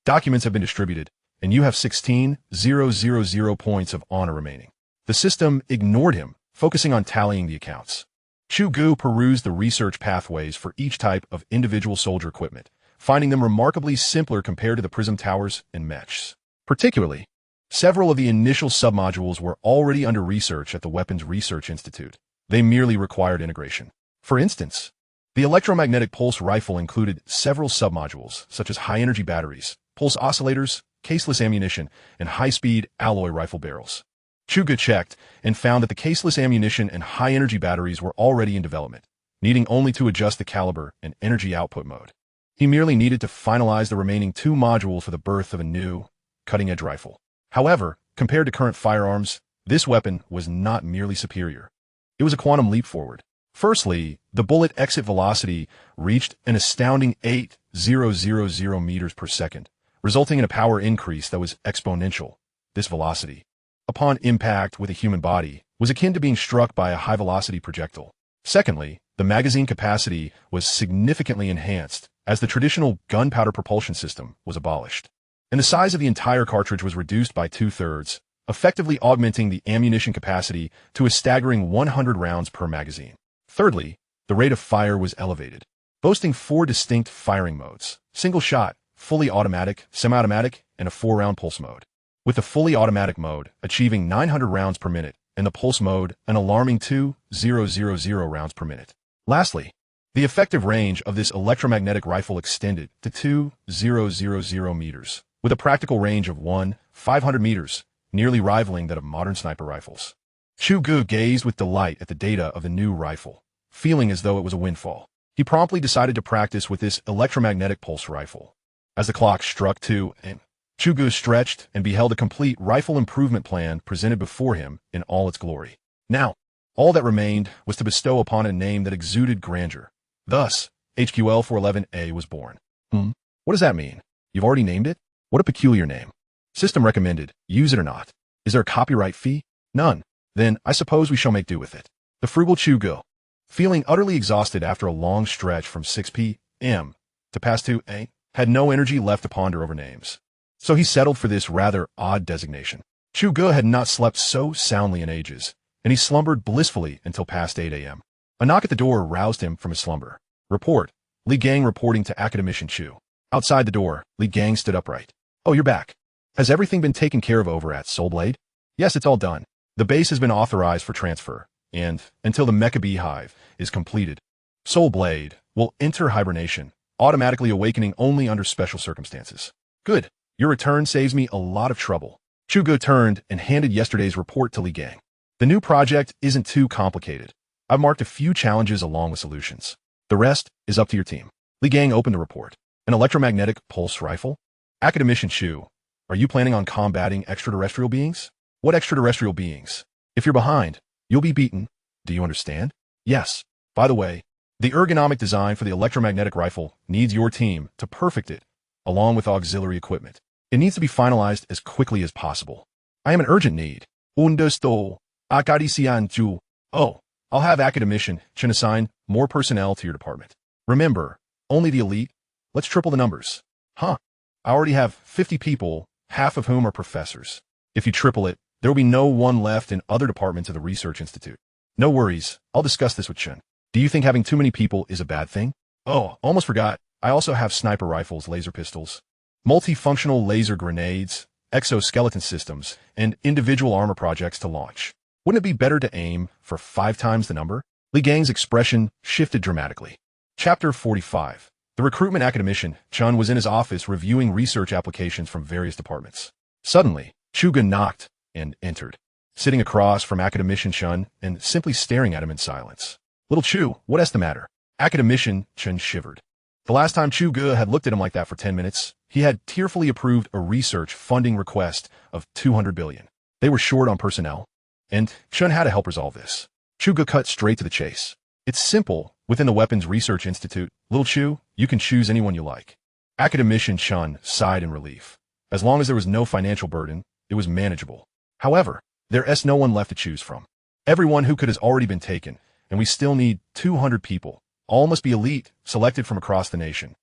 Documents have been distributed, and you have 16,000 points of honor remaining. The system ignored him, focusing on tallying the accounts. Chu Ge perused the research pathways for each type of individual soldier equipment, finding them remarkably simpler compared to the Prism towers and mechs. Particularly, several of the initial submodules were already under research at the Weapons Research Institute. They merely required integration. For instance, the electromagnetic pulse rifle included several submodules, such as high-energy batteries, pulse oscillators, caseless ammunition, and high-speed alloy rifle barrels. Chu Ge checked and found that the caseless ammunition and high-energy batteries were already in development, needing only to adjust the caliber and energy output mode. He merely needed to finalize the remaining 2 modules for the birth of a new, cutting-edge rifle. However, compared to current firearms, this weapon was not merely superior. It was a quantum leap forward. Firstly, the bullet exit velocity reached an astounding 8,000 meters per second, resulting in a power increase that was exponential. This velocity, upon impact with a human body, was akin to being struck by a high-velocity projectile. Secondly, the magazine capacity was significantly enhanced as the traditional gunpowder propulsion system was abolished, and the size of the entire cartridge was reduced by 2/3, effectively augmenting the ammunition capacity to a staggering 100 rounds per magazine. Thirdly, the rate of fire was elevated, boasting 4 distinct firing modes: single shot, fully automatic, semi-automatic, and a 4-round pulse mode, with the fully automatic mode achieving 900 rounds per minute and the pulse mode an alarming 2,000 rounds per minute. Lastly, the effective range of this electromagnetic rifle extended to 2,000 meters, with a practical range of 1,500 meters, nearly rivaling that of modern sniper rifles. Chu Ge gazed with delight at the data of the new rifle, feeling as though it was a windfall. He promptly decided to practice with this electromagnetic pulse rifle. As the clock struck 2 and Chu Ge stretched and beheld a complete rifle improvement plan presented before him in all its glory. Now, all that remained was to bestow upon it a name that exuded grandeur. Thus, HQL 411A was born. What does that mean? You've already named it? What a peculiar name. System recommended. Use it or not. Is there a copyright fee? None. Then, I suppose we shall make do with it. The frugal Chu Ge, feeling utterly exhausted after a long stretch from 6 p.m. to past 2 a.m., had no energy left to ponder over names. So he settled for this rather odd designation. Chu Ge had not slept so soundly in ages, and he slumbered blissfully until past 8 a.m. A knock at the door roused him from his slumber. Report. Li Gang reporting to Academician Chu. Outside the door, Li Gang stood upright. Oh, you're back. Has everything been taken care of over at Soulblade? Yes, it's all done. The base has been authorized for transfer, and, until the Mecha Beehive is completed, Soulblade will enter hibernation, automatically awakening only under special circumstances. Good. Your return saves me a lot of trouble. Chu Ge turned and handed yesterday's report to Li Gang. The new project isn't too complicated. I've marked a few challenges along with solutions. The rest is up to your team. Li Gang opened the report. An electromagnetic pulse rifle? Academician Chu, are you planning on combating extraterrestrial beings? What extraterrestrial beings? If you're behind, you'll be beaten. Do you understand? Yes. By the way, the ergonomic design for the electromagnetic rifle needs your team to perfect it, along with auxiliary equipment. It needs to be finalized as quickly as possible. I am in urgent need. Understood. Academician Chu. Oh, I'll have Academician Chen assign more personnel to your department. Remember, only the elite. Let's triple the numbers. Huh. I already have 50 people, half of whom are professors. If you triple it, there will be no one left in other departments of the Research Institute. No worries, I'll discuss this with Chen. Do you think having too many people is a bad thing? Oh, almost forgot. I also have sniper rifles, laser pistols, multifunctional laser grenades, exoskeleton systems, and individual armor projects to launch. Wouldn't it be better to aim for 5 times the number? Li Gang's expression shifted dramatically. Chapter 45. The recruitment academician, Chen, was in his office reviewing research applications from various departments. Suddenly, Chu Ge knocked and entered, sitting across from Academician Chen and simply staring at him in silence. Little Chu, what's the matter? Academician Chen shivered. The last time Chu Ge had looked at him like that for 10 minutes, he had tearfully approved a research funding request of 200 billion. They were short on personnel, and Chen had to help resolve this. Chu Ge cut straight to the chase. It's simple. Within the Weapons Research Institute, Little Chu, you can choose anyone you like. Academician Chen sighed in relief. As long as there was no financial burden, it was manageable. However, there's no one left to choose from. Everyone who could has already been taken, and we still need 200 people. All must be elite, selected from across the nation.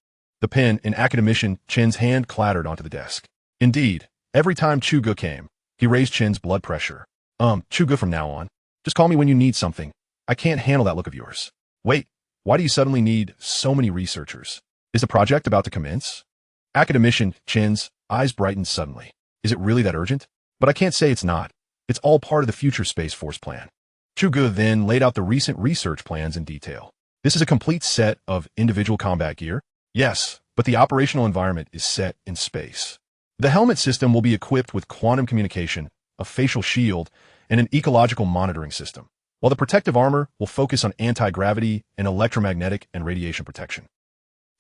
The pen in Academician Chen's hand clattered onto the desk. Indeed, every time Chu Ge came, he raised Chen's blood pressure. Chu Ge, from now on, just call me when you need something. I can't handle that look of yours. Wait, why do you suddenly need so many researchers? Is the project about to commence? Academician Chen's eyes brightened suddenly. Is it really that urgent? But I can't say it's not. It's all part of the future Space Force plan. Chu Ge then laid out the recent research plans in detail. This is a complete set of individual combat gear? Yes, but the operational environment is set in space. The helmet system will be equipped with quantum communication, a facial shield, and an ecological monitoring system, while the protective armor will focus on anti-gravity and electromagnetic and radiation protection.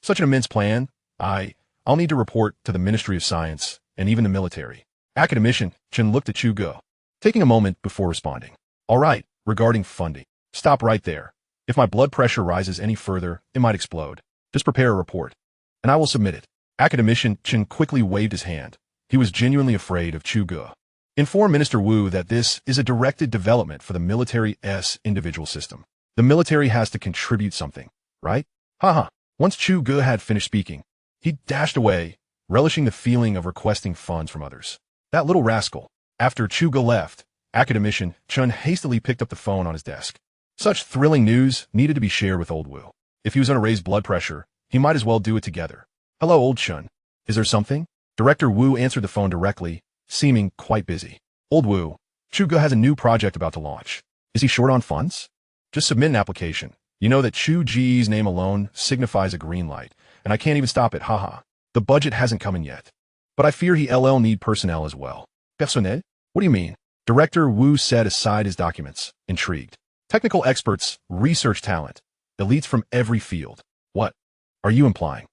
Such an immense plan, I'll need to report to the Ministry of Science and even the military. Academician Chen looked at Chu Ge, taking a moment before responding. All right, regarding funding. Stop right there. If my blood pressure rises any further, it might explode. Just prepare a report, and I will submit it. Academician Chen quickly waved his hand. He was genuinely afraid of Chu Ge. Inform Minister Wu that this is a directed development for the military's individual system. The military has to contribute something, right? Haha. Once Chu Ge had finished speaking, he dashed away, relishing the feeling of requesting funds from others. That little rascal. After Chu Ge left, Academician Chen hastily picked up the phone on his desk. Such thrilling news needed to be shared with old Wu. If he was going to raise blood pressure, he might as well do it together. Hello, old Chen. Is there something? Director Wu answered the phone directly, seeming quite busy. Old Wu, Chu Ge has a new project about to launch. Is he short on funds? Just submit an application. You know that Chu Ge's name alone signifies a green light, and I can't even stop it, haha. The budget hasn't come in yet. But I fear he'll need personnel as well. Personnel? What do you mean? Director Wu set aside his documents, intrigued. Technical experts, research talent, elites from every field. What are you implying?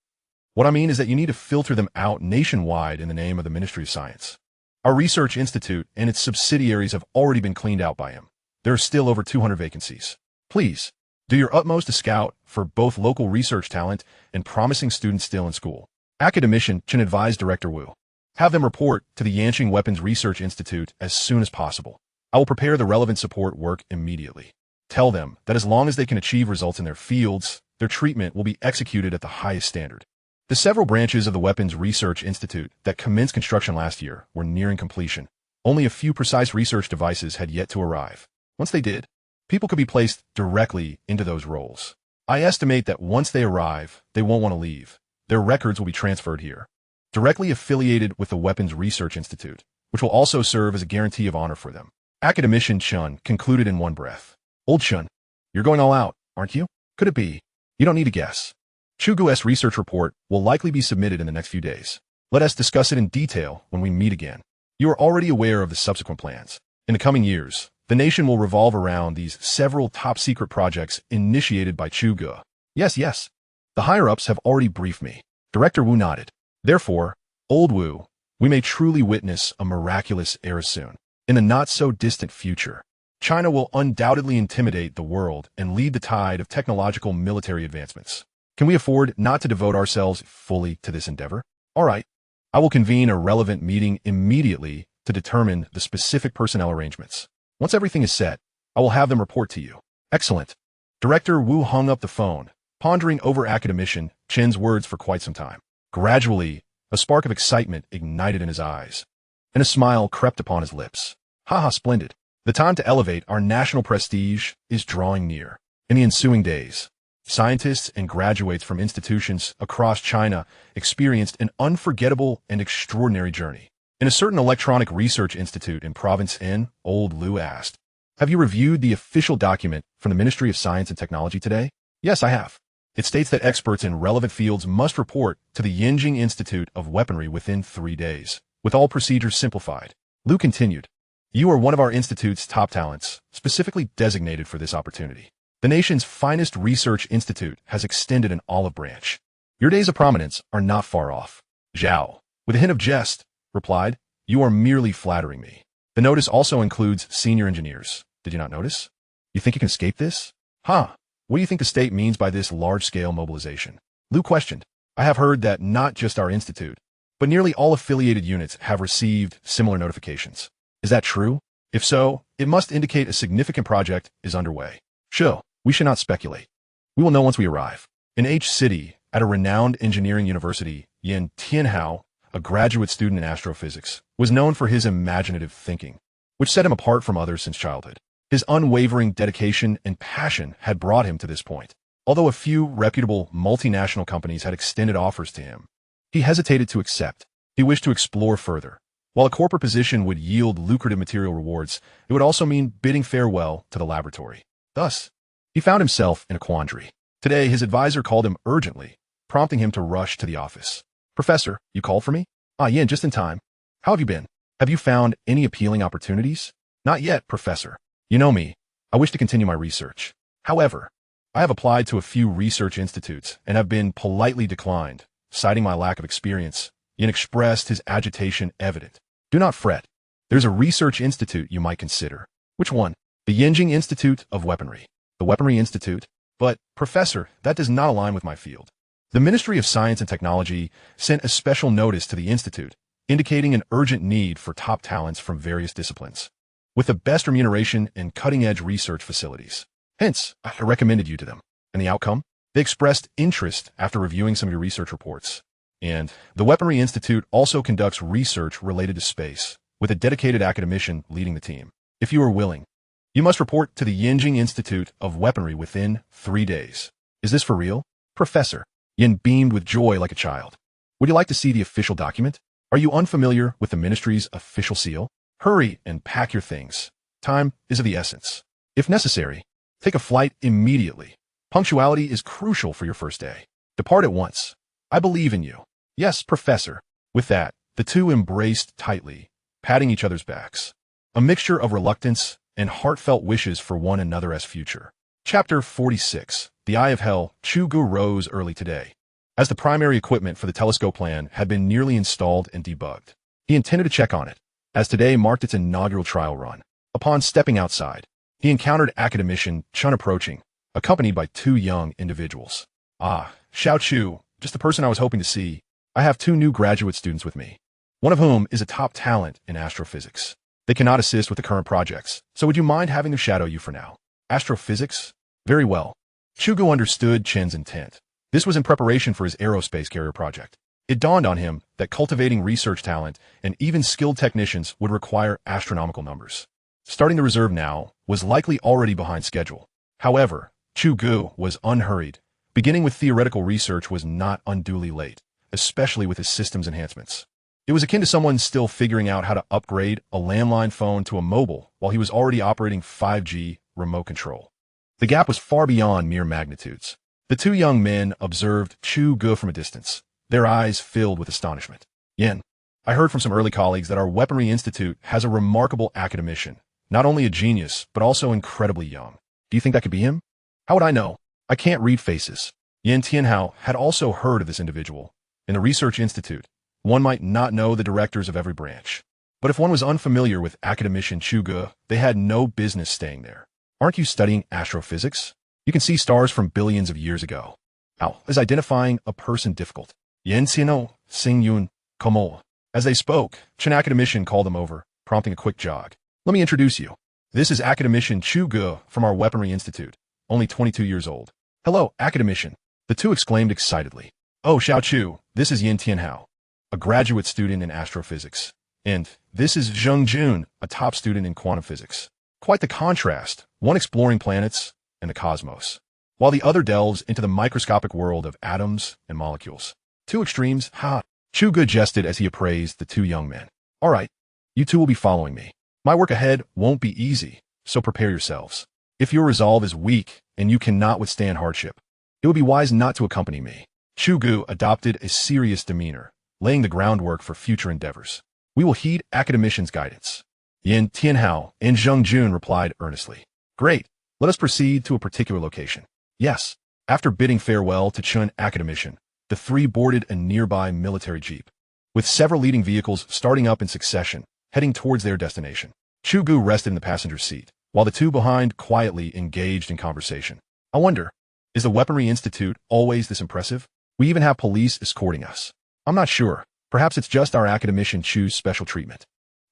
What I mean is that you need to filter them out nationwide in the name of the Ministry of Science. Our research institute and its subsidiaries have already been cleaned out by him. There are still over 200 vacancies. Please, do your utmost to scout for both local research talent and promising students still in school. Academician Chen advised Director Wu. Have them report to the Yanqing Weapons Research Institute as soon as possible. I will prepare the relevant support work immediately. Tell them that as long as they can achieve results in their fields, their treatment will be executed at the highest standard. The several branches of the Weapons Research Institute that commenced construction last year were nearing completion. Only a few precise research devices had yet to arrive. Once they did, people could be placed directly into those roles. I estimate that once they arrive, they won't want to leave. Their records will be transferred here, directly affiliated with the Weapons Research Institute, which will also serve as a guarantee of honor for them. Academician Chen concluded in one breath. Old Chen, you're going all out, aren't you? Could it be? You don't need to guess. Chu Ge's research report will likely be submitted in the next few days. Let us discuss it in detail when we meet again. You are already aware of the subsequent plans. In the coming years, the nation will revolve around these several top-secret projects initiated by Chu Ge. Yes. The higher-ups have already briefed me. Director Wu nodded. Therefore, old Wu, we may truly witness a miraculous era soon. In the not-so-distant future, China will undoubtedly intimidate the world and lead the tide of technological military advancements. Can we afford not to devote ourselves fully to this endeavor? All right. I will convene a relevant meeting immediately to determine the specific personnel arrangements. Once everything is set, I will have them report to you. Excellent. Director Wu hung up the phone, pondering over Academician Chen's words for quite some time. Gradually, A spark of excitement ignited in his eyes, and a smile crept upon his lips. Haha, splendid. The time to elevate our national prestige is drawing near. In the ensuing days, scientists and graduates from institutions across China experienced an unforgettable and extraordinary journey. In a certain electronic research institute in Province N, old Liu asked, "Have you reviewed the official document from the Ministry of Science and Technology today?" "Yes, I have. It states that experts in relevant fields must report to the Yinjing Institute of Weaponry within 3 days, with all procedures simplified." Liu continued, "You are one of our institute's top talents, specifically designated for this opportunity. The nation's finest research institute has extended an olive branch. Your days of prominence are not far off." Zhao, with a hint of jest, replied, "You are merely flattering me. The notice also includes senior engineers. Did you not notice? You think you can escape this?" "Huh. What do you think the state means by this large-scale mobilization?" Liu questioned. "I have heard that not just our institute, but nearly all affiliated units have received similar notifications. Is that true? If so, it must indicate a significant project is underway. Sure, we should not speculate. We will know once we arrive." In H City, at a renowned engineering university, Yin Tianhao, a graduate student in astrophysics, was known for his imaginative thinking, which set him apart from others since childhood. His unwavering dedication and passion had brought him to this point. Although a few reputable multinational companies had extended offers to him, he hesitated to accept. He wished to explore further. While a corporate position would yield lucrative material rewards, it would also mean bidding farewell to the laboratory. Thus, he found himself in a quandary. Today, his advisor called him urgently, prompting him to rush to the office. "Professor, you called for me?" "Ah, Yin, just in time. How have you been? Have you found any appealing opportunities?" "Not yet, Professor. You know me. I wish to continue my research. However, I have applied to a few research institutes and have been politely declined, citing my lack of experience." Yin expressed his agitation evident. "Do not fret. There's a research institute you might consider." "Which one?" "The Yinjing Institute of Weaponry." "The Weaponry Institute? But, Professor, that does not align with my field." The Ministry of Science and Technology sent a special notice to the institute, indicating an urgent need for top talents from various disciplines, with the best remuneration and cutting-edge research facilities. Hence, I recommended you to them. And the outcome? They expressed interest after reviewing some of your research reports. And the Weaponry Institute also conducts research related to space, with a dedicated academician leading the team. If you are willing, you must report to the Yinjing Institute of Weaponry within 3 days. Is this for real? Professor. Yin beamed with joy like a child. Would you like to see the official document? Are you unfamiliar with the ministry's official seal? Hurry and pack your things. Time is of the essence. If necessary, take a flight immediately. Punctuality is crucial for your first day. Depart at once. I believe in you. Yes, Professor. With that, the two embraced tightly, patting each other's backs. A mixture of reluctance and heartfelt wishes for one another as future. Chapter 46. The Eye of Hell. Chu Ge rose early today. As the primary equipment for the telescope plan had been nearly installed and debugged, he intended to check on it, as today marked its inaugural trial run. Upon stepping outside, he encountered Academician Chun approaching, accompanied by 2 young individuals. "Ah, Xiao Chu, just the person I was hoping to see. I have 2 new graduate students with me, one of whom is a top talent in astrophysics. They cannot assist with the current projects, so would you mind having them shadow you for now?" "Astrophysics? Very well." Chu Ge understood Chen's intent. This was in preparation for his aerospace carrier project. It dawned on him that cultivating research talent and even skilled technicians would require astronomical numbers. Starting the reserve now was likely already behind schedule. However, Chu Ge was unhurried. Beginning with theoretical research was not unduly late, especially with his systems enhancements. It was akin to someone still figuring out how to upgrade a landline phone to a mobile while he was already operating 5G remote control. The gap was far beyond mere magnitudes. The 2 young men observed Chu Ge from a distance, their eyes filled with astonishment. "Yin, I heard from some early colleagues that our Weaponry Institute has a remarkable academician, not only a genius, but also incredibly young. Do you think that could be him?" "How would I know? I can't read faces." Yin Tianhao had also heard of this individual. In the Research Institute, one might not know the directors of every branch. But if one was unfamiliar with Academician Chu Ge, they had no business staying there. "Aren't you studying astrophysics? You can see stars from billions of years ago. How is identifying a person difficult?" "Yen Xiano, Xing Yun, Komo." As they spoke, Chen Academician called them over, prompting a quick jog. "Let me introduce you. This is Academician Chu Ge from our Weaponry Institute, only 22 years old." "Hello, Academician." The 2 exclaimed excitedly. "Oh, Xiao Chu, this is Yin Tianhao. a graduate student in astrophysics. And this is Zheng Jun, a top student in quantum physics. Quite the contrast, one exploring planets and the cosmos, while the other delves into the microscopic world of atoms and molecules. Two extremes, ha! Chu Ge jested as he appraised the two young men. All right, you two will be following me. My work ahead won't be easy, so prepare yourselves. If your resolve is weak and you cannot withstand hardship, it would be wise not to accompany me. Chu Ge adopted a serious demeanor, laying the groundwork for future endeavors. We will heed Academician's guidance. Yin Tianhao and Zheng Jun replied earnestly. Great, let us proceed to a particular location. Yes. After bidding farewell to Chun Academician, the three boarded a nearby military jeep, with several leading vehicles starting up in succession, heading towards their destination. Chu Ge rested in the passenger seat, while the two behind quietly engaged in conversation. I wonder, is the Weaponry Institute always this impressive? We even have police escorting us. I'm not sure. Perhaps it's just our Academician Chu's special treatment.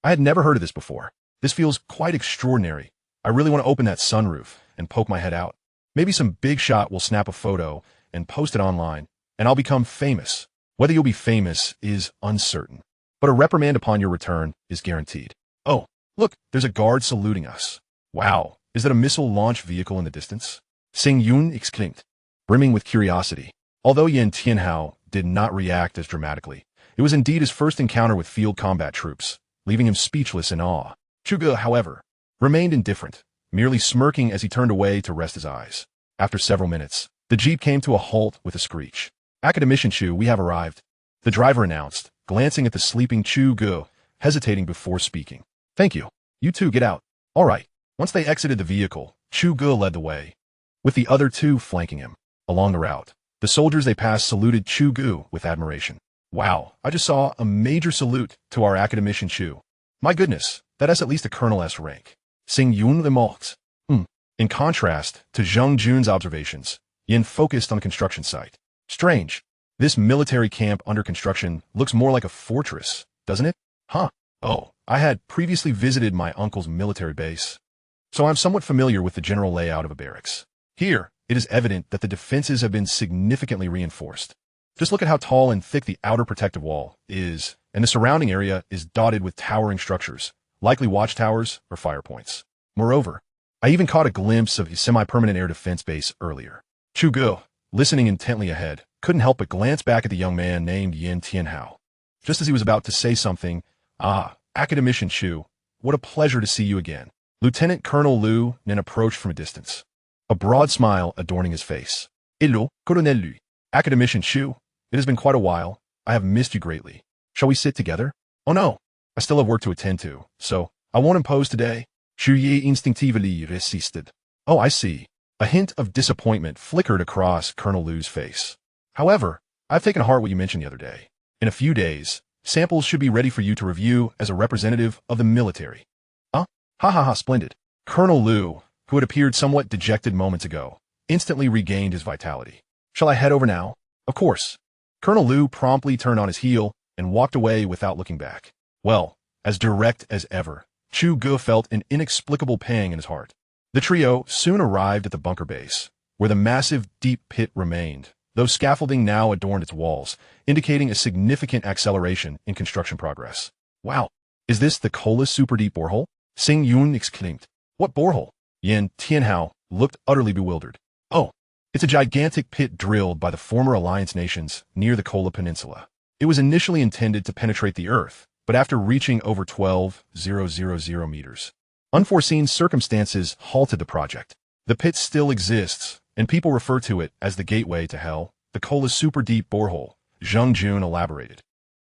I had never heard of this before. This feels quite extraordinary. I really want to open that sunroof and poke my head out. Maybe some big shot will snap a photo and post it online, and I'll become famous. Whether you'll be famous is uncertain, but a reprimand upon your return is guaranteed. Oh, look, there's a guard saluting us. Wow, is that a missile launch vehicle in the distance? Xing Yun exclaimed, brimming with curiosity. Although Yin Tianhao did not react as dramatically, it was indeed his first encounter with field combat troops, leaving him speechless in awe. Chu Ge, however, remained indifferent, merely smirking as he turned away to rest his eyes. After several minutes, the jeep came to a halt with a screech. Academician Chu, we have arrived, the driver announced, glancing at the sleeping Chu Ge, hesitating before speaking. Thank you. You two get out. All right. Once they exited the vehicle, Chu Ge led the way, with the other two flanking him. Along the route, the soldiers they passed saluted Chu Ge with admiration. Wow, I just saw a major salute to our Academician Chu. My goodness, that is at least a colonel-esque rank. Xing Yun the mocked. In contrast to Zheng Jun's observations, Yin focused on the construction site. Strange. This military camp under construction looks more like a fortress, doesn't it? Huh. Oh, I had previously visited my uncle's military base, so I'm somewhat familiar with the general layout of a barracks. Here, it is evident that the defenses have been significantly reinforced. Just look at how tall and thick the outer protective wall is, and the surrounding area is dotted with towering structures, likely watchtowers or fire points. Moreover, I even caught a glimpse of a semi-permanent air defense base earlier. Chu Ge, listening intently ahead, couldn't help but glance back at the young man named Yin Tianhao. Just as he was about to say something, Academician Chu, what a pleasure to see you again. Lieutenant Colonel Lu then approached from a distance, a broad smile adorning his face. Hello, Colonel Lu. Academician Chu, it has been quite a while. I have missed you greatly. Shall we sit together? Oh no, I still have work to attend to, so I won't impose today. Chu Ge instinctively resisted. Oh, I see. A hint of disappointment flickered across Colonel Lu's face. However, I've taken to heart what you mentioned the other day. In a few days, samples should be ready for you to review as a representative of the military. Huh? Ha ha ha, splendid. Colonel Lu, who had appeared somewhat dejected moments ago, instantly regained his vitality. Shall I head over now? Of course. Colonel Lu promptly turned on his heel and walked away without looking back. Well, as direct as ever, Chu Ge felt an inexplicable pang in his heart. The trio soon arrived at the bunker base, where the massive deep pit remained, though scaffolding now adorned its walls, indicating a significant acceleration in construction progress. Wow, is this the Kola super deep borehole? Xing Yun exclaimed. What borehole? Yin Tianhao looked utterly bewildered. Oh, it's a gigantic pit drilled by the former Alliance nations near the Kola Peninsula. It was initially intended to penetrate the Earth, but after reaching over 12,000 meters, unforeseen circumstances halted the project. The pit still exists, and people refer to it as the gateway to hell, the Kola super deep borehole, Zheng Jun elaborated.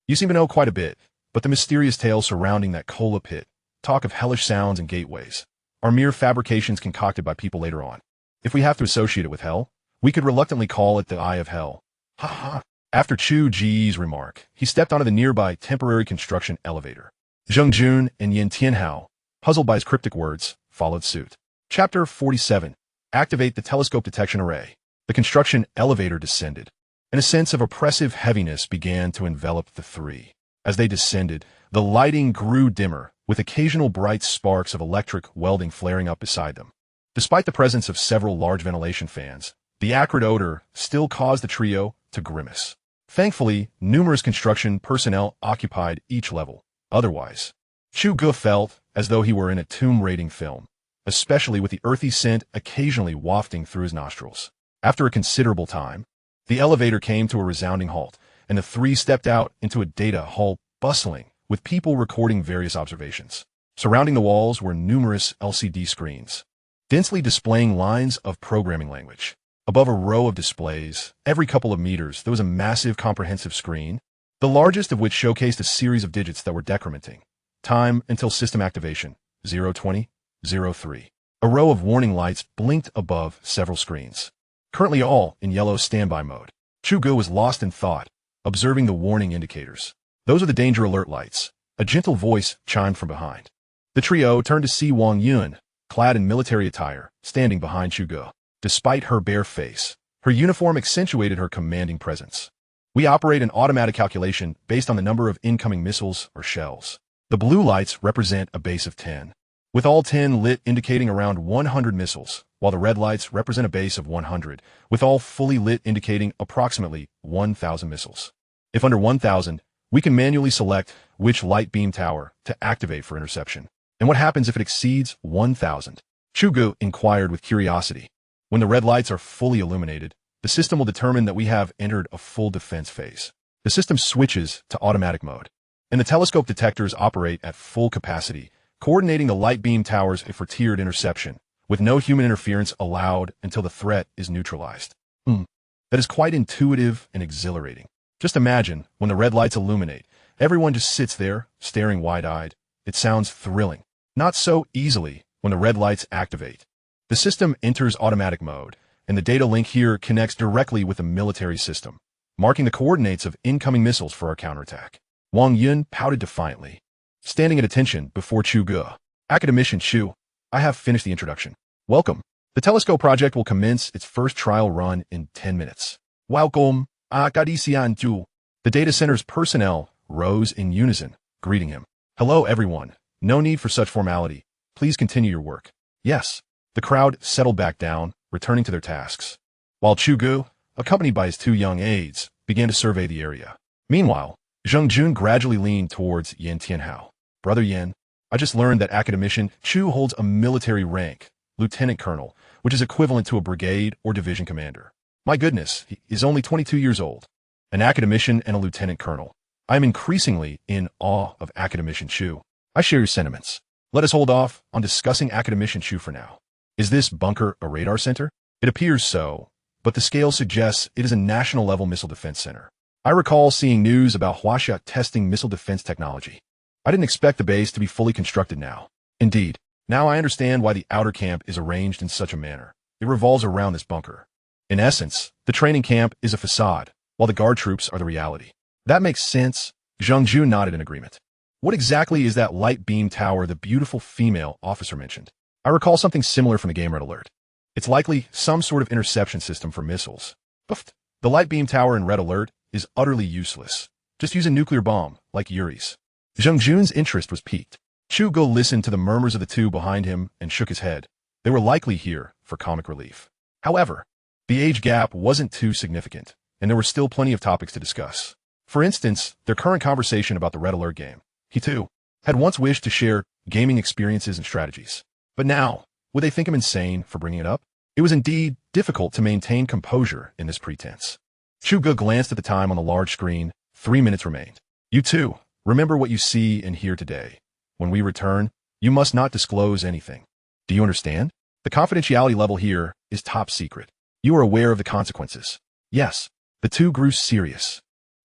You seem to know quite a bit, but the mysterious tales surrounding that Kola pit, talk of hellish sounds and gateways, are mere fabrications concocted by people later on. If we have to associate it with hell, we could reluctantly call it the Eye of Hell. Ha ha. After Chu Ge's remark, he stepped onto the nearby temporary construction elevator. Zheng Jun and Yin Tianhao, puzzled by his cryptic words, followed suit. Chapter 47. Activate the telescope detection array. The construction elevator descended, and a sense of oppressive heaviness began to envelop the three. As they descended, the lighting grew dimmer, with occasional bright sparks of electric welding flaring up beside them. Despite the presence of several large ventilation fans, the acrid odor still caused the trio to grimace. Thankfully, numerous construction personnel occupied each level. Otherwise, Chu Ge felt as though he were in a tomb raiding film, especially with the earthy scent occasionally wafting through his nostrils. After a considerable time, the elevator came to a resounding halt, and the three stepped out into a data hall bustling with people recording various observations. Surrounding the walls were numerous LCD screens, densely displaying lines of programming language. Above a row of displays, every couple of meters, there was a massive comprehensive screen, the largest of which showcased a series of digits that were decrementing. Time until system activation, 020, 03. A row of warning lights blinked above several screens, currently all in yellow standby mode. Chu Ge was lost in thought, observing the warning indicators. Those are the danger alert lights. A gentle voice chimed from behind. The trio turned to see Wang Yun, clad in military attire, standing behind Chu Ge. Despite her bare face, her uniform accentuated her commanding presence. We operate an automatic calculation based on the number of incoming missiles or shells. The blue lights represent a base of 10, with all 10 lit indicating around 100 missiles, while the red lights represent a base of 100, with all fully lit indicating approximately 1,000 missiles. If under 1,000, we can manually select which light beam tower to activate for interception. And what happens if it exceeds 1,000? Chu Ge inquired with curiosity. When the red lights are fully illuminated, the system will determine that we have entered a full defense phase. The system switches to automatic mode, and the telescope detectors operate at full capacity, coordinating the light beam towers for tiered interception, with no human interference allowed until the threat is neutralized. That is quite intuitive and exhilarating. Just imagine, when the red lights illuminate, everyone just sits there, staring wide-eyed. It sounds thrilling. Not so easily when the red lights activate. The system enters automatic mode, and the data link here connects directly with the military system, marking the coordinates of incoming missiles for our counterattack. Wang Yun pouted defiantly, standing at attention before Chu Ge. Academician Chu, I have finished the introduction. Welcome. The telescope project will commence its first trial run in 10 minutes. Welcome, Academician Chu. The data center's personnel rose in unison, greeting him. Hello, everyone. No need for such formality. Please continue your work. Yes. The crowd settled back down, returning to their tasks, while Chu Ge, accompanied by his two young aides, began to survey the area. Meanwhile, Zheng Jun gradually leaned towards Yan Tianhao. Brother Yan, I just learned that Academician Chu holds a military rank, lieutenant colonel, which is equivalent to a brigade or division commander. My goodness, he is only 22 years old. An academician and a lieutenant colonel. I am increasingly in awe of Academician Chu. I share your sentiments. Let us hold off on discussing Academician Chu for now. Is this bunker a radar center? It appears so, but the scale suggests it is a national-level missile defense center. I recall seeing news about Huaxia testing missile defense technology. I didn't expect the base to be fully constructed now. Indeed, now I understand why the outer camp is arranged in such a manner. It revolves around this bunker. In essence, the training camp is a facade, while the guard troops are the reality. That makes sense. Zheng Jun nodded in agreement. What exactly is that light beam tower the beautiful female officer mentioned? I recall something similar from the game Red Alert. It's likely some sort of interception system for missiles. But the light beam tower in Red Alert is utterly useless. Just use a nuclear bomb, like Yuri's. Zheng Jun's interest was piqued. Chu Ge listened to the murmurs of the two behind him and shook his head. They were likely here for comic relief. However, the age gap wasn't too significant, and there were still plenty of topics to discuss. For instance, their current conversation about the Red Alert game. He, too, had once wished to share gaming experiences and strategies. But now, would they think him insane for bringing it up? It was indeed difficult to maintain composure in this pretense. Chu Ge glanced at the time on the large screen. 3 minutes remained. You too, remember what you see and hear today. When we return, you must not disclose anything. Do you understand? The confidentiality level here is top secret. You are aware of the consequences. Yes. The two grew serious.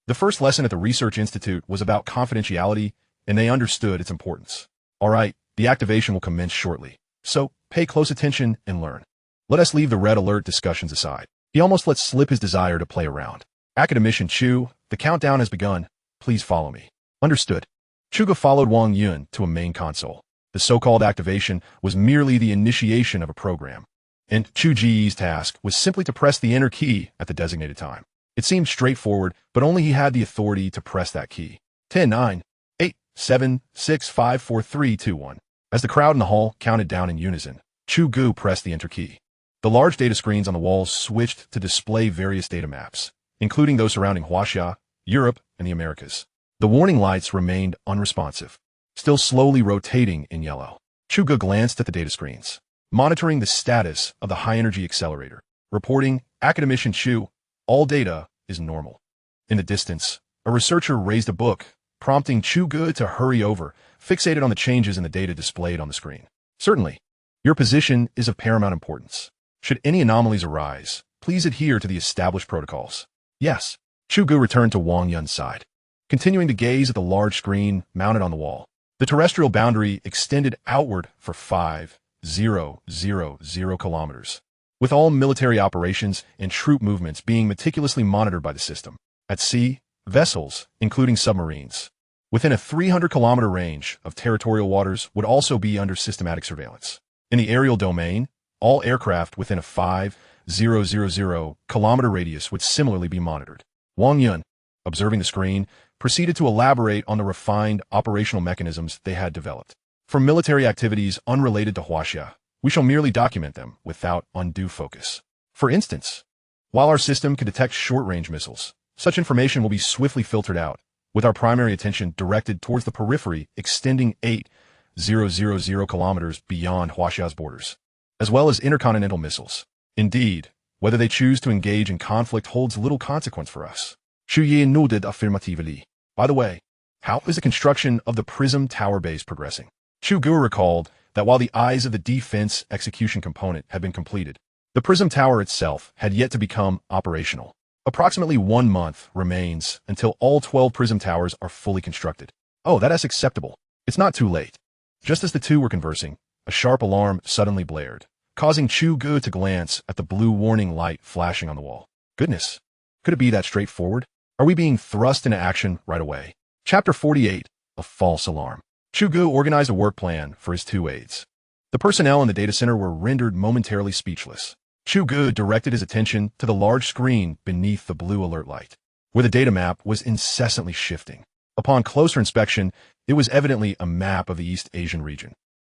The first lesson at the Research Institute was about confidentiality, and they understood its importance. All right, the activation will commence shortly. So, pay close attention and learn. Let us leave the Red Alert discussions aside. He almost let slip his desire to play around. Academician Chu, the countdown has begun. Please follow me. Understood. Chu Ge followed Wang Yun to a main console. The so-called activation was merely the initiation of a program, and Chu Ge's task was simply to press the enter key at the designated time. It seemed straightforward, but only he had the authority to press that key. 10, 9, 8, 7, 6, 5, 4, 3, 2, 1. As the crowd in the hall counted down in unison, Chu Ge pressed the enter key. The large data screens on the walls switched to display various data maps, including those surrounding Huaxia, Europe, and the Americas. The warning lights remained unresponsive, still slowly rotating in yellow. Chu Ge glanced at the data screens, monitoring the status of the high-energy accelerator, reporting, Academician Chu, all data is normal. In the distance, a researcher raised a book, prompting Chu Ge to hurry over, fixated on the changes in the data displayed on the screen. Certainly, your position is of paramount importance. Should any anomalies arise, please adhere to the established protocols. Yes. Chu Ge returned to Wang Yun's side, continuing to gaze at the large screen mounted on the wall. The terrestrial boundary extended outward for 5,000 kilometers, with all military operations and troop movements being meticulously monitored by the system. At sea, vessels, including submarines, within a 300-kilometer range of territorial waters would also be under systematic surveillance. In the aerial domain, all aircraft within a 5,000-kilometer radius would similarly be monitored. Wang Yun, observing the screen, proceeded to elaborate on the refined operational mechanisms they had developed. For military activities unrelated to Huaxia, we shall merely document them without undue focus. For instance, while our system can detect short-range missiles, such information will be swiftly filtered out, with our primary attention directed towards the periphery extending 8,000 kilometers beyond Huaxia's borders, as well as intercontinental missiles. Indeed, whether they choose to engage in conflict holds little consequence for us. Chu Ge nodded affirmatively. By the way, how is the construction of the Prism tower base progressing? Chu Ge recalled that while the eyes of the defense execution component had been completed, the Prism tower itself had yet to become operational. Approximately 1 month remains until all 12 Prism towers are fully constructed. Oh, that is acceptable. It's not too late. Just as the two were conversing, a sharp alarm suddenly blared, causing Chu Ge to glance at the blue warning light flashing on the wall. Goodness, could it be that straightforward? Are we being thrust into action right away? Chapter 48, A False Alarm. Chu Ge organized a work plan for his two aides. The personnel in the data center were rendered momentarily speechless. Chu Ge directed his attention to the large screen beneath the blue alert light, where the data map was incessantly shifting. Upon closer inspection, it was evidently a map of the East Asian region.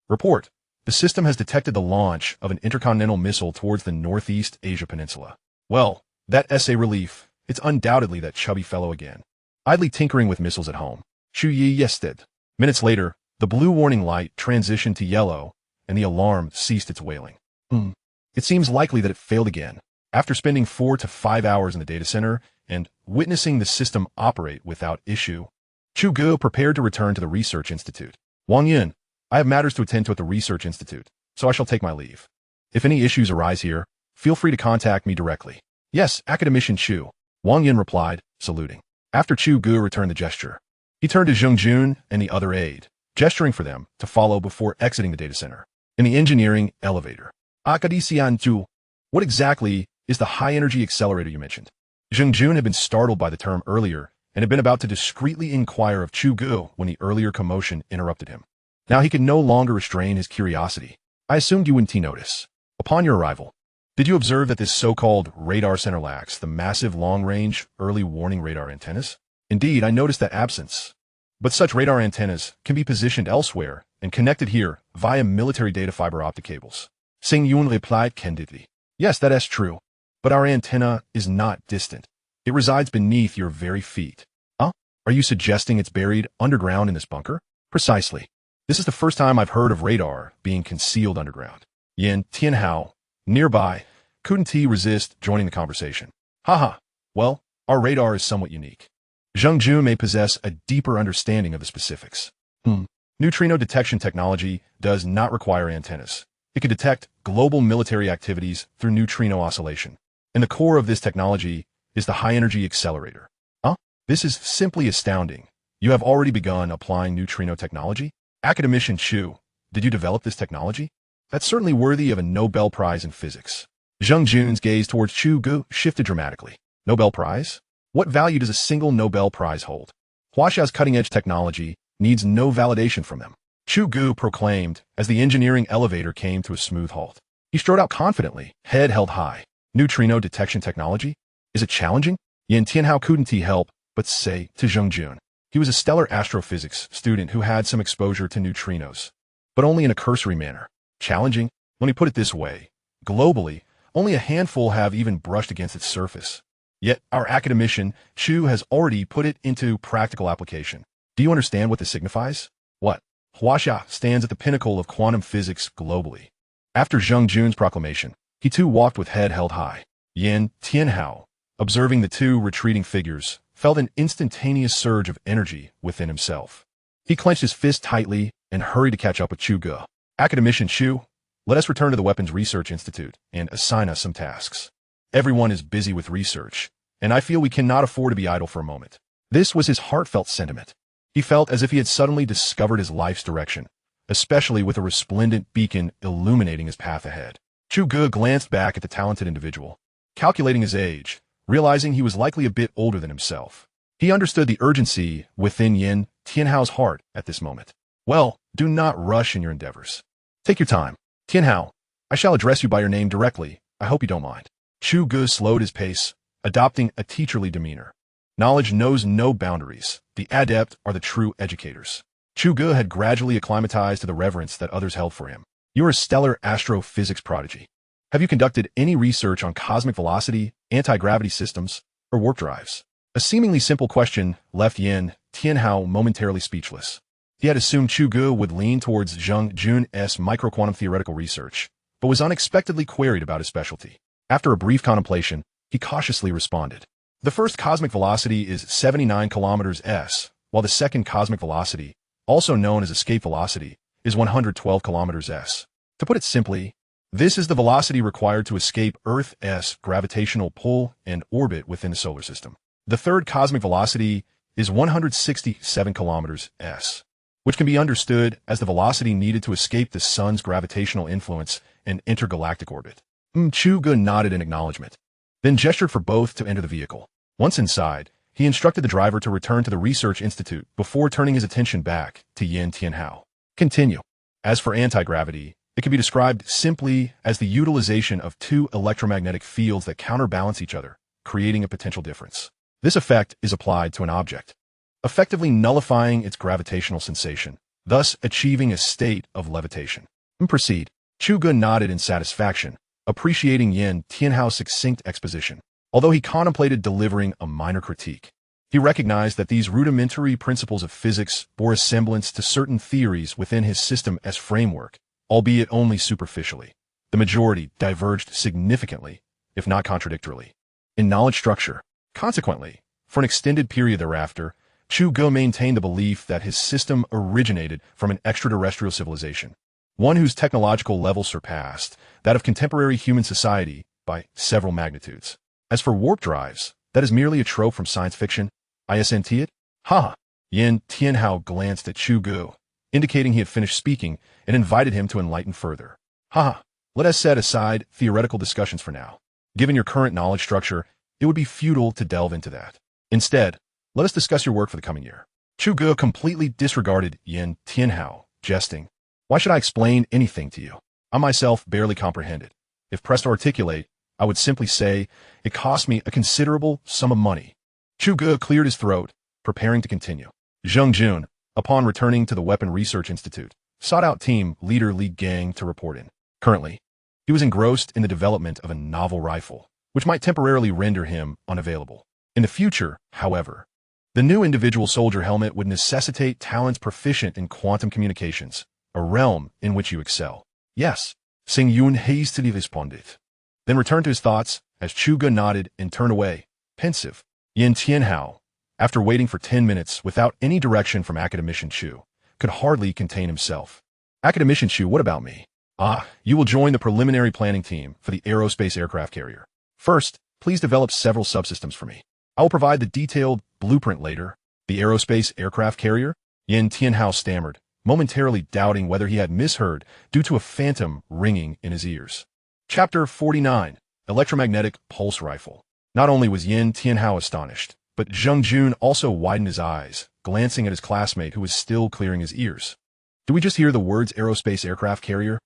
Report. The system has detected the launch of an intercontinental missile towards the Northeast Asia Peninsula. Well, that essay relief, it's undoubtedly that chubby fellow again, idly tinkering with missiles at home. Chu Ge yested. Minutes later, the blue warning light transitioned to yellow, and the alarm ceased its wailing. It seems likely that it failed again. After spending 4 to 5 hours in the data center and witnessing the system operate without issue, Chu Ge prepared to return to the research institute. Wang Yun, I have matters to attend to at the Research Institute, so I shall take my leave. If any issues arise here, feel free to contact me directly. Yes, Academician Chu, Wang Yun replied, saluting. After Chu Ge returned the gesture, he turned to Zheng Jun and the other aide, gesturing for them to follow before exiting the data center. In the engineering elevator, Academician Chu, what exactly is the high-energy accelerator you mentioned? Zheng Jun had been startled by the term earlier and had been about to discreetly inquire of Chu Ge when the earlier commotion interrupted him. Now he could no longer restrain his curiosity. I assumed you wouldn't notice. Upon your arrival, did you observe that this so-called radar center lacks the massive long-range early warning radar antennas? Indeed, I noticed that absence. But such radar antennas can be positioned elsewhere and connected here via military data fiber optic cables. Sing Yun replied candidly. Yes, that is true. But our antenna is not distant. It resides beneath your very feet. Are you suggesting it's buried underground in this bunker? Precisely. This is the first time I've heard of radar being concealed underground. Yin Tianhao, nearby, couldn't he resist joining the conversation. Haha, well, our radar is somewhat unique. Zheng Jun may possess a deeper understanding of the specifics. Neutrino detection technology does not require antennas. It can detect global military activities through neutrino oscillation. And the core of this technology is the high-energy accelerator. This is simply astounding. You have already begun applying neutrino technology? Academician Chu, did you develop this technology? That's certainly worthy of a Nobel Prize in physics. Zheng Jun's gaze towards Chu Ge shifted dramatically. Nobel Prize? What value does a single Nobel Prize hold? Huaxia's cutting-edge technology needs no validation from them. Chu Ge proclaimed as the engineering elevator came to a smooth halt. He strode out confidently, head held high. Neutrino detection technology? Is it challenging? Yin Tianhao couldn't he help but say to Zheng Jun. He was a stellar astrophysics student who had some exposure to neutrinos, but only in a cursory manner. Challenging? Let me put it this way. Globally, only a handful have even brushed against its surface. Yet our academician, Chu, has already put it into practical application. Do you understand what this signifies? What? Huaxia stands at the pinnacle of quantum physics globally. After Zheng Jun's proclamation, he too walked with head held high. Yin Tianhao, observing the two retreating figures, felt an instantaneous surge of energy within himself. He clenched his fist tightly and hurried to catch up with Chu Ge. Academician Chu, let us return to the Weapons Research Institute and assign us some tasks. Everyone is busy with research, and I feel we cannot afford to be idle for a moment. This was his heartfelt sentiment. He felt as if he had suddenly discovered his life's direction, especially with a resplendent beacon illuminating his path ahead. Chu Ge glanced back at the talented individual, calculating his age, realizing he was likely a bit older than himself. He understood the urgency within Yin Tianhao's heart at this moment. Well, do not rush in your endeavors. Take your time. Tianhao, I shall address you by your name directly. I hope you don't mind. Chu Ge slowed his pace, adopting a teacherly demeanor. Knowledge knows no boundaries. The adept are the true educators. Chu Ge had gradually acclimatized to the reverence that others held for him. You are a stellar astrophysics prodigy. Have you conducted any research on cosmic velocity, anti-gravity systems, or warp drives? A seemingly simple question left Yin Tianhao momentarily speechless. He had assumed Chu Ge would lean towards Zheng Jun's microquantum theoretical research, but was unexpectedly queried about his specialty. After a brief contemplation, he cautiously responded. The first cosmic velocity is 79 kilometers s, while the second cosmic velocity, also known as escape velocity, is 112 kilometers s. To put it simply, this is the velocity required to escape Earth's gravitational pull and orbit within the solar system. The third cosmic velocity is 167 kilometers s, which can be understood as the velocity needed to escape the sun's gravitational influence and intergalactic orbit. Chu Ge nodded in acknowledgement, then gestured for both to enter the vehicle. Once inside, he instructed the driver to return to the Research Institute before turning his attention back to Yin Tianhao. Continue. As for anti-gravity, it can be described simply as the utilization of two electromagnetic fields that counterbalance each other, creating a potential difference. This effect is applied to an object, effectively nullifying its gravitational sensation, thus achieving a state of levitation. Proceed. Chu Ge nodded in satisfaction, appreciating Yin Tianhao's succinct exposition. Although he contemplated delivering a minor critique, he recognized that these rudimentary principles of physics bore a semblance to certain theories within his system as framework, albeit only superficially. The majority diverged significantly, if not contradictorily, in knowledge structure. Consequently, for an extended period thereafter, Chu Ge maintained the belief that his system originated from an extraterrestrial civilization, one whose technological level surpassed that of contemporary human society by several magnitudes. As for warp drives, that is merely a trope from science fiction. Isn't it? Ha! Yin Tianhao glanced at Chu Ge, indicating he had finished speaking, and invited him to enlighten further. Ha! Let us set aside theoretical discussions for now. Given your current knowledge structure, it would be futile to delve into that. Instead, let us discuss your work for the coming year. Chu Ge completely disregarded Yin Tianhao, jesting. Why should I explain anything to you? I myself barely comprehend it. If pressed to articulate, I would simply say, it cost me a considerable sum of money. Chu Ge cleared his throat, preparing to continue. Zheng Jun, upon returning to the Weapon Research Institute, sought out team leader Li Gang to report in. Currently, he was engrossed in the development of a novel rifle, which might temporarily render him unavailable. In the future, however, the new individual soldier helmet would necessitate talents proficient in quantum communications, a realm in which you excel. Yes, Sing Yun hastily responded, then returned to his thoughts as Chu Ge nodded and turned away, pensive. Yin Tianhao, after waiting for 10 minutes without any direction from Academician Chu, could hardly contain himself. Academician Chu, what about me? You will join the preliminary planning team for the Aerospace aircraft carrier. First, please develop several subsystems for me. I will provide the detailed blueprint later. The Aerospace aircraft carrier? Yin Tianhao stammered, momentarily doubting whether he had misheard due to a phantom ringing in his ears. Chapter 49, Electromagnetic Pulse Rifle. Not only was Yin Tianhao astonished, but Zheng Jun also widened his eyes, glancing at his classmate who was still clearing his ears. Did we just hear the words Aerospace aircraft carrier?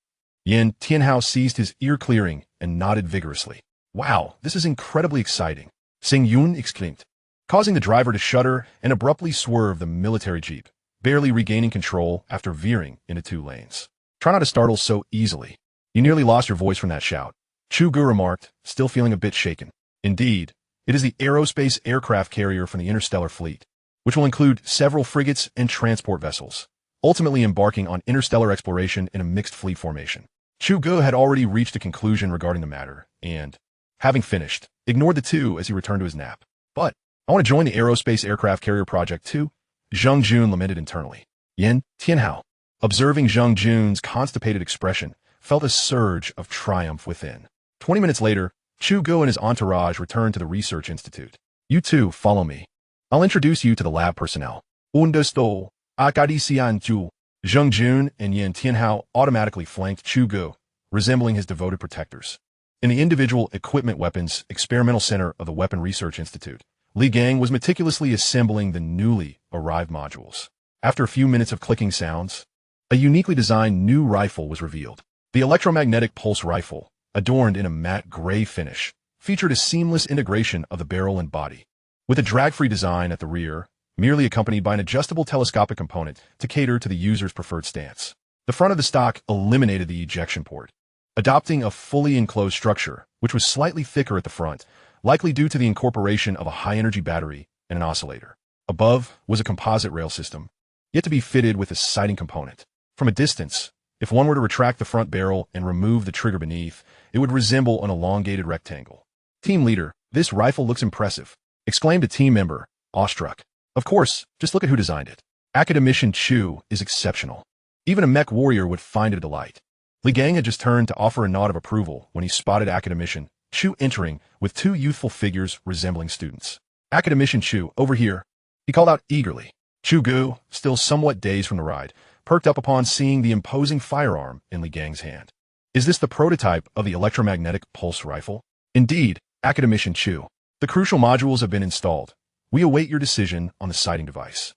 Yin Tianhao seized his ear clearing and nodded vigorously. Wow, this is incredibly exciting, Sing Yun exclaimed, causing the driver to shudder and abruptly swerve the military jeep, barely regaining control after veering into two lanes. Try not to startle so easily. You nearly lost your voice from that shout, Chu Ge remarked, still feeling a bit shaken. Indeed, It is the Aerospace aircraft carrier from the Interstellar fleet, which will include several frigates and transport vessels, ultimately embarking on interstellar exploration in a mixed fleet formation. Chu Ge had already reached a conclusion regarding the matter, and, having finished, ignored the two as he returned to his nap. But, I want to join the Aerospace aircraft carrier project too, Zheng Jun lamented internally. Yin Tianhao, observing Zheng Jun's constipated expression, felt a surge of triumph within. 20 minutes later, Chu Ge and his entourage returned to the research institute. You two, follow me. I'll introduce you to the lab personnel. Understood. Academician Zhu. Zheng Jun and Yin Tianhao automatically flanked Chu Ge, resembling his devoted protectors. In the individual equipment weapons experimental center of the Weapon Research Institute, Li Gang was meticulously assembling the newly arrived modules. After a few minutes of clicking sounds, a uniquely designed new rifle was revealed. The electromagnetic pulse rifle, adorned in a matte gray finish, featured a seamless integration of the barrel and body, with a drag-free design at the rear, merely accompanied by an adjustable telescopic component to cater to the user's preferred stance. The front of the stock eliminated the ejection port, adopting a fully enclosed structure, which was slightly thicker at the front, likely due to the incorporation of a high-energy battery and an oscillator. Above was a composite rail system, yet to be fitted with a sighting component. From a distance, if one were to retract the front barrel and remove the trigger beneath, it would resemble an elongated rectangle. Team leader, this rifle looks impressive, exclaimed a team member, awestruck. Of course, just look at who designed it. Academician Chu is exceptional. Even a mech warrior would find it a delight. Li Gang had just turned to offer a nod of approval when he spotted Academician Chu entering with two youthful figures resembling students. Academician Chu, over here, he called out eagerly. Chu Ge, still somewhat dazed from the ride, perked up upon seeing the imposing firearm in Li Gang's hand. Is this the prototype of the electromagnetic pulse rifle? Indeed, Academician Chu. The crucial modules have been installed. We await your decision on the sighting device.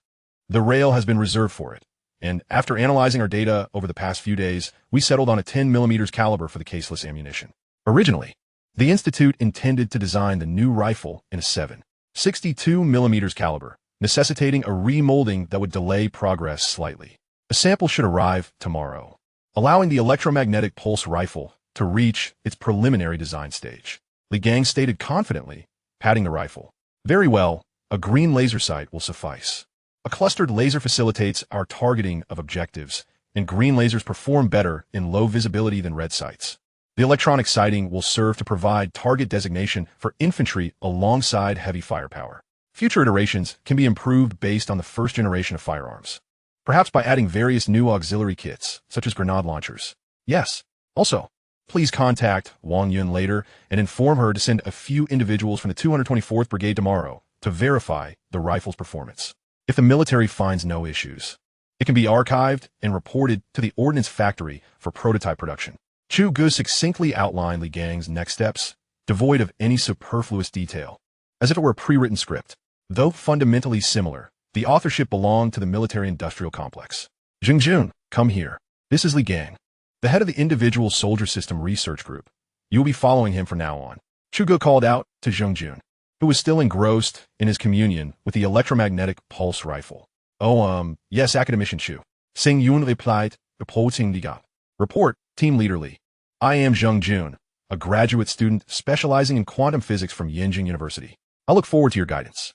The rail has been reserved for it, and after analyzing our data over the past few days, we settled on a 10mm caliber for the caseless ammunition. Originally, the Institute intended to design the new rifle in a 7.62mm caliber, necessitating a remolding that would delay progress slightly. A sample should arrive tomorrow, allowing the electromagnetic pulse rifle to reach its preliminary design stage. Li Gang stated confidently, patting the rifle. Very well, a green laser sight will suffice. A clustered laser facilitates our targeting of objectives, and green lasers perform better in low visibility than red sights. The electronic sighting will serve to provide target designation for infantry alongside heavy firepower. Future iterations can be improved based on the first generation of firearms, perhaps by adding various new auxiliary kits, such as grenade launchers. Yes. Also, please contact Wang Yun later and inform her to send a few individuals from the 224th Brigade tomorrow to verify the rifle's performance. If the military finds no issues, it can be archived and reported to the Ordnance Factory for prototype production. Chu Ge succinctly outlined Li Gang's next steps, devoid of any superfluous detail, as if it were a pre-written script. Though fundamentally similar, the authorship belonged to the military-industrial complex. Zheng Jun, come here. This is Li Gang, the head of the Individual Soldier System Research Group. You will be following him from now on. Chu Ge called out to Zheng Jun, who was still engrossed in his communion with the electromagnetic pulse rifle. Oh, yes, Academician Chu. Sing Yun replied, reporting the gap. Report, Team Leader Li. I am Zheng Jun, a graduate student specializing in quantum physics from Yenjing University. I look forward to your guidance.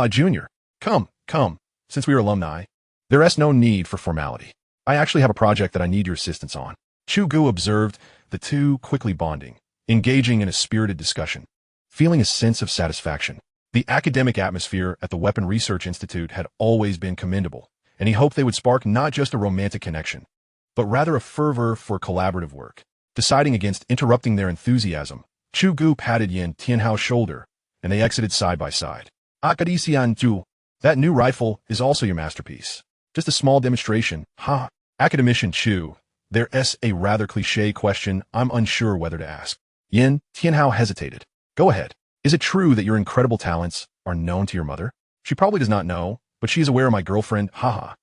Junior, come, since we are alumni, there is no need for formality. I actually have a project that I need your assistance on. Chu Ge observed the two quickly bonding, engaging in a spirited discussion, feeling a sense of satisfaction. The academic atmosphere at the Weapon Research Institute had always been commendable, and he hoped they would spark not just a romantic connection, but rather a fervor for collaborative work. Deciding against interrupting their enthusiasm, Chu Ge patted Yin Tianhao's shoulder, and they exited side by side. Academician Zhu, that new rifle is also your masterpiece. Just a small demonstration, huh? Academician Chu, there's a rather cliché question I'm unsure whether to ask. Yin Tianhao hesitated. Go ahead. Is it true that your incredible talents are known to your mother? She probably does not know, but she is aware of my girlfriend, haha.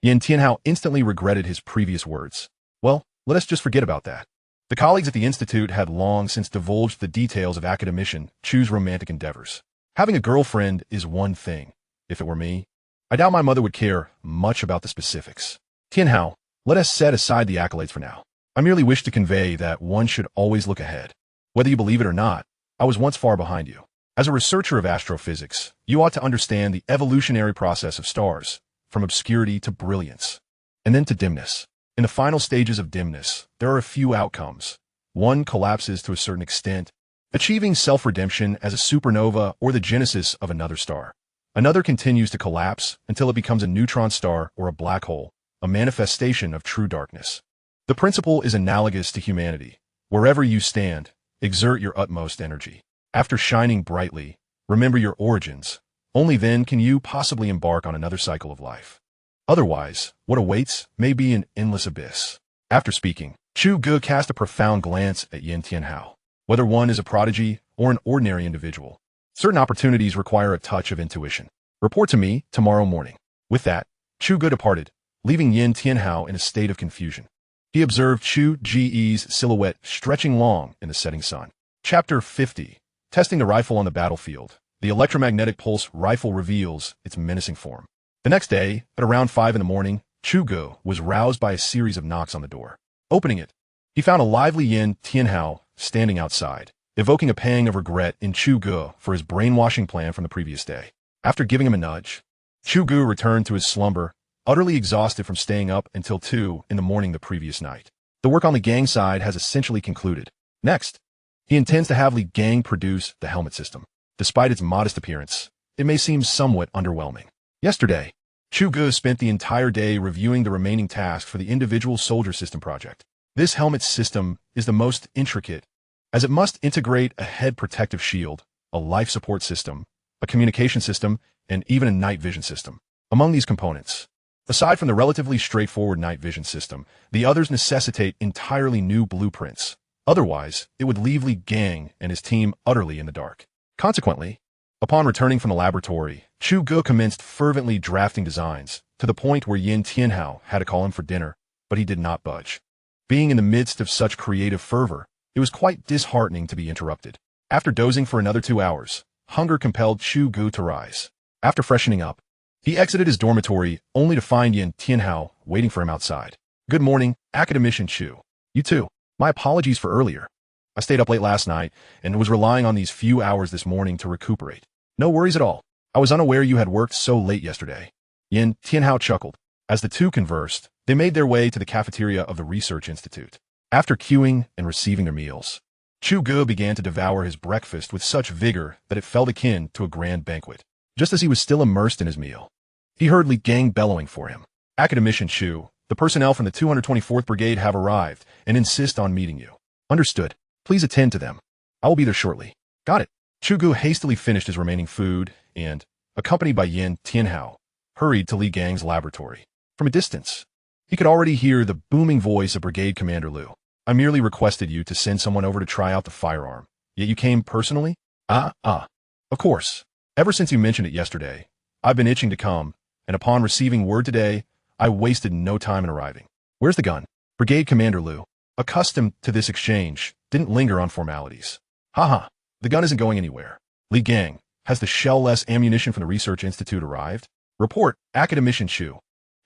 Yin Tianhao instantly regretted his previous words. Well, let us just forget about that. The colleagues at the Institute had long since divulged the details of Academician Chu's romantic endeavors. Having a girlfriend is one thing. If it were me, I doubt my mother would care much about the specifics. Tianhao, let us set aside the accolades for now. I merely wish to convey that one should always look ahead. Whether you believe it or not, I was once far behind you. As a researcher of astrophysics, you ought to understand the evolutionary process of stars, from obscurity to brilliance, and then to dimness. In the final stages of dimness, there are a few outcomes. One collapses to a certain extent, achieving self-redemption as a supernova or the genesis of another star. Another continues to collapse until it becomes a neutron star or a black hole, a manifestation of true darkness. The principle is analogous to humanity. Wherever you stand, exert your utmost energy. After shining brightly, remember your origins. Only then can you possibly embark on another cycle of life. Otherwise, what awaits may be an endless abyss. After speaking, Chu Ge cast a profound glance at Yin Tianhao. Whether one is a prodigy or an ordinary individual, certain opportunities require a touch of intuition. Report to me tomorrow morning. With that, Chu Ge departed, leaving Yin Tianhao in a state of confusion. He observed Chu Ge's silhouette stretching long in the setting sun. Chapter 50. Testing the rifle on the battlefield. The electromagnetic pulse rifle reveals its menacing form. The next day, at around 5 in the morning, Chu Ge was roused by a series of knocks on the door. Opening it, he found a lively Yin Tianhao standing outside, evoking a pang of regret in Chu Ge for his brainwashing plan from the previous day. After giving him a nudge, Chu Ge returned to his slumber, utterly exhausted from staying up until 2 in the morning the previous night. The work on Li Gang's side has essentially concluded. Next, he intends to have Li Gang produce the helmet system. Despite its modest appearance, it may seem somewhat underwhelming. Yesterday, Chu Ge spent the entire day reviewing the remaining tasks for the individual soldier system project. This helmet system is the most intricate, as it must integrate a head protective shield, a life support system, a communication system, and even a night vision system. Among these components, aside from the relatively straightforward night vision system, the others necessitate entirely new blueprints. Otherwise, it would leave Li Gang and his team utterly in the dark. Consequently, upon returning from the laboratory, Chu Ge commenced fervently drafting designs, to the point where Yin Tianhao had to call him for dinner, but he did not budge. Being in the midst of such creative fervor, it was quite disheartening to be interrupted. After dozing for another 2 hours, hunger compelled Chu Ge to rise. After freshening up, he exited his dormitory only to find Yin Tianhao waiting for him outside. Good morning, Academician Chu. You too. My apologies for earlier. I stayed up late last night and was relying on these few hours this morning to recuperate. No worries at all. I was unaware you had worked so late yesterday. Yin Tianhao chuckled. As the two conversed, they made their way to the cafeteria of the Research Institute. After queuing and receiving their meals, Chu Ge began to devour his breakfast with such vigor that it felt akin to a grand banquet. Just as he was still immersed in his meal, he heard Li Gang bellowing for him. Academician Chu, the personnel from the 224th Brigade have arrived and insist on meeting you. Understood. Please attend to them. I will be there shortly. Got it. Chu Ge hastily finished his remaining food and, accompanied by Yin Tianhao, hurried to Li Gang's laboratory. From a distance, he could already hear the booming voice of Brigade Commander Lu. I merely requested you to send someone over to try out the firearm, yet you came personally? Of course. Ever since you mentioned it yesterday, I've been itching to come, and upon receiving word today, I wasted no time in arriving. Where's the gun? Brigade Commander Lu, accustomed to this exchange, didn't linger on formalities. Haha, the gun isn't going anywhere. Li Gang, has the shell-less ammunition from the Research Institute arrived? Report, Academician Chu.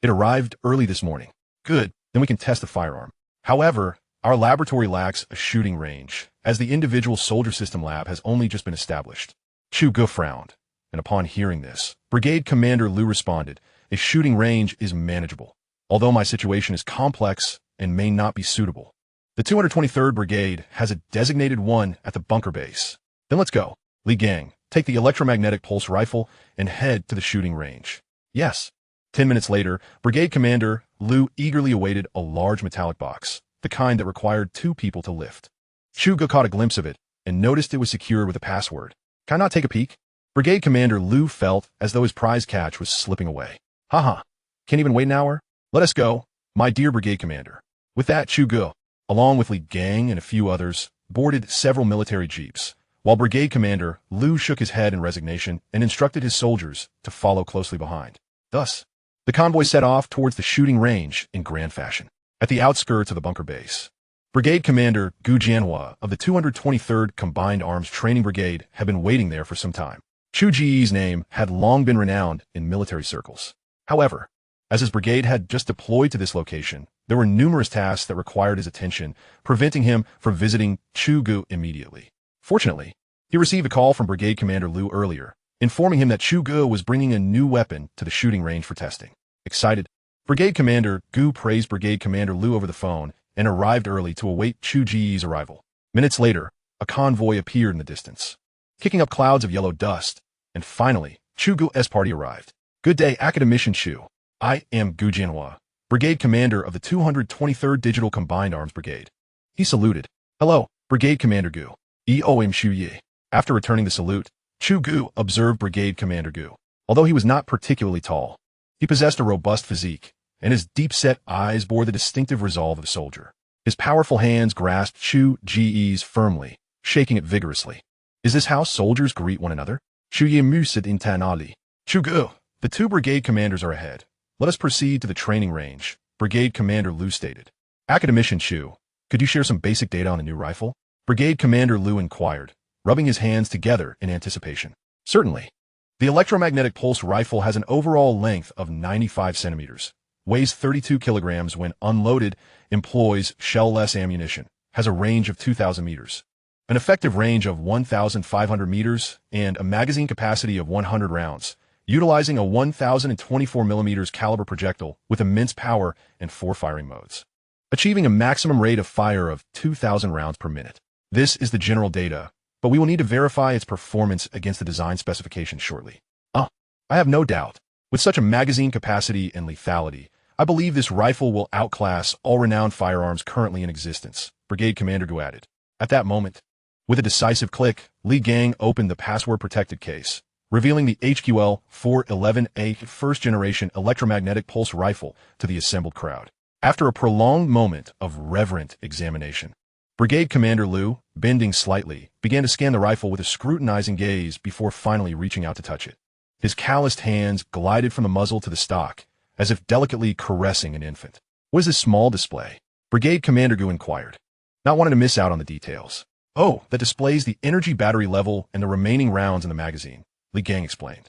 It arrived early this morning. Good, then we can test the firearm. However, our laboratory lacks a shooting range, as the individual soldier system lab has only just been established. Chu Ge frowned, and upon hearing this, Brigade Commander Lu responded, a shooting range is manageable, although my situation is complex and may not be suitable. The 223rd Brigade has a designated one at the bunker base. Then let's go. Li Gang, take the electromagnetic pulse rifle and head to the shooting range. Yes. 10 minutes later, Brigade Commander Lu eagerly awaited a large metallic box, the kind that required 2 people to lift. Chu Ge caught a glimpse of it and noticed it was secured with a password. Can I not take a peek? Brigade Commander Lu felt as though his prize catch was slipping away. Haha. Can't even wait an hour? Let us go, my dear Brigade Commander. With that, Chu Ge, along with Li Gang and a few others, boarded several military jeeps, while Brigade Commander Lu shook his head in resignation and instructed his soldiers to follow closely behind. Thus, the convoy set off towards the shooting range in grand fashion. At the outskirts of the bunker base, Brigade Commander Gu Jianhua of the 223rd Combined Arms Training Brigade had been waiting there for some time. Chu Ge's name had long been renowned in military circles. However, as his brigade had just deployed to this location, there were numerous tasks that required his attention, preventing him from visiting Chu Ge immediately. Fortunately, He received a call from Brigade Commander Liu earlier, informing him that Chu Ge was bringing a new weapon to the shooting range for testing. Excited, Brigade Commander Gu praised Brigade Commander Liu over the phone and arrived early to await Chu Ge's arrival. Minutes later, a convoy appeared in the distance, kicking up clouds of yellow dust, and finally, Chu Ge's party arrived. Good day, Academician Chu. I am Gu Jianhua, Brigade Commander of the 223rd Digital Combined Arms Brigade. He saluted. Hello, Brigade Commander Gu. Eom Chu Ge. After returning the salute, Chu Ge observed Brigade Commander Gu. Although he was not particularly tall, he possessed a robust physique, and his deep-set eyes bore the distinctive resolve of a soldier. His powerful hands grasped Chu Ge's firmly, shaking it vigorously. Is this how soldiers greet one another? Chu Ge musid intanali. Chu Ge, the two brigade commanders are ahead. Let us proceed to the training range, Brigade Commander Liu stated. Academician Chu, could you share some basic data on the new rifle? Brigade Commander Liu inquired, rubbing his hands together in anticipation. Certainly. The electromagnetic pulse rifle has an overall length of 95 centimeters, weighs 32 kilograms when unloaded, employs shell-less ammunition, has a range of 2,000 meters, an effective range of 1,500 meters, and a magazine capacity of 100 rounds, utilizing a 1,024mm caliber projectile with immense power and 4 firing modes, achieving a maximum rate of fire of 2,000 rounds per minute. This is the general data, but we will need to verify its performance against the design specifications shortly. I have no doubt. With such a magazine capacity and lethality, I believe this rifle will outclass all renowned firearms currently in existence, Brigade Commander Gu added. At that moment, with a decisive click, Li Gang opened the password-protected case, revealing the HQL 411A first-generation electromagnetic pulse rifle to the assembled crowd. After a prolonged moment of reverent examination, Brigade Commander Liu, bending slightly, began to scan the rifle with a scrutinizing gaze before finally reaching out to touch it. His calloused hands glided from the muzzle to the stock, as if delicately caressing an infant. What is this small display? Brigade Commander Gu inquired, not wanting to miss out on the details. Oh, that displays the energy battery level and the remaining rounds in the magazine, Li Gang explained.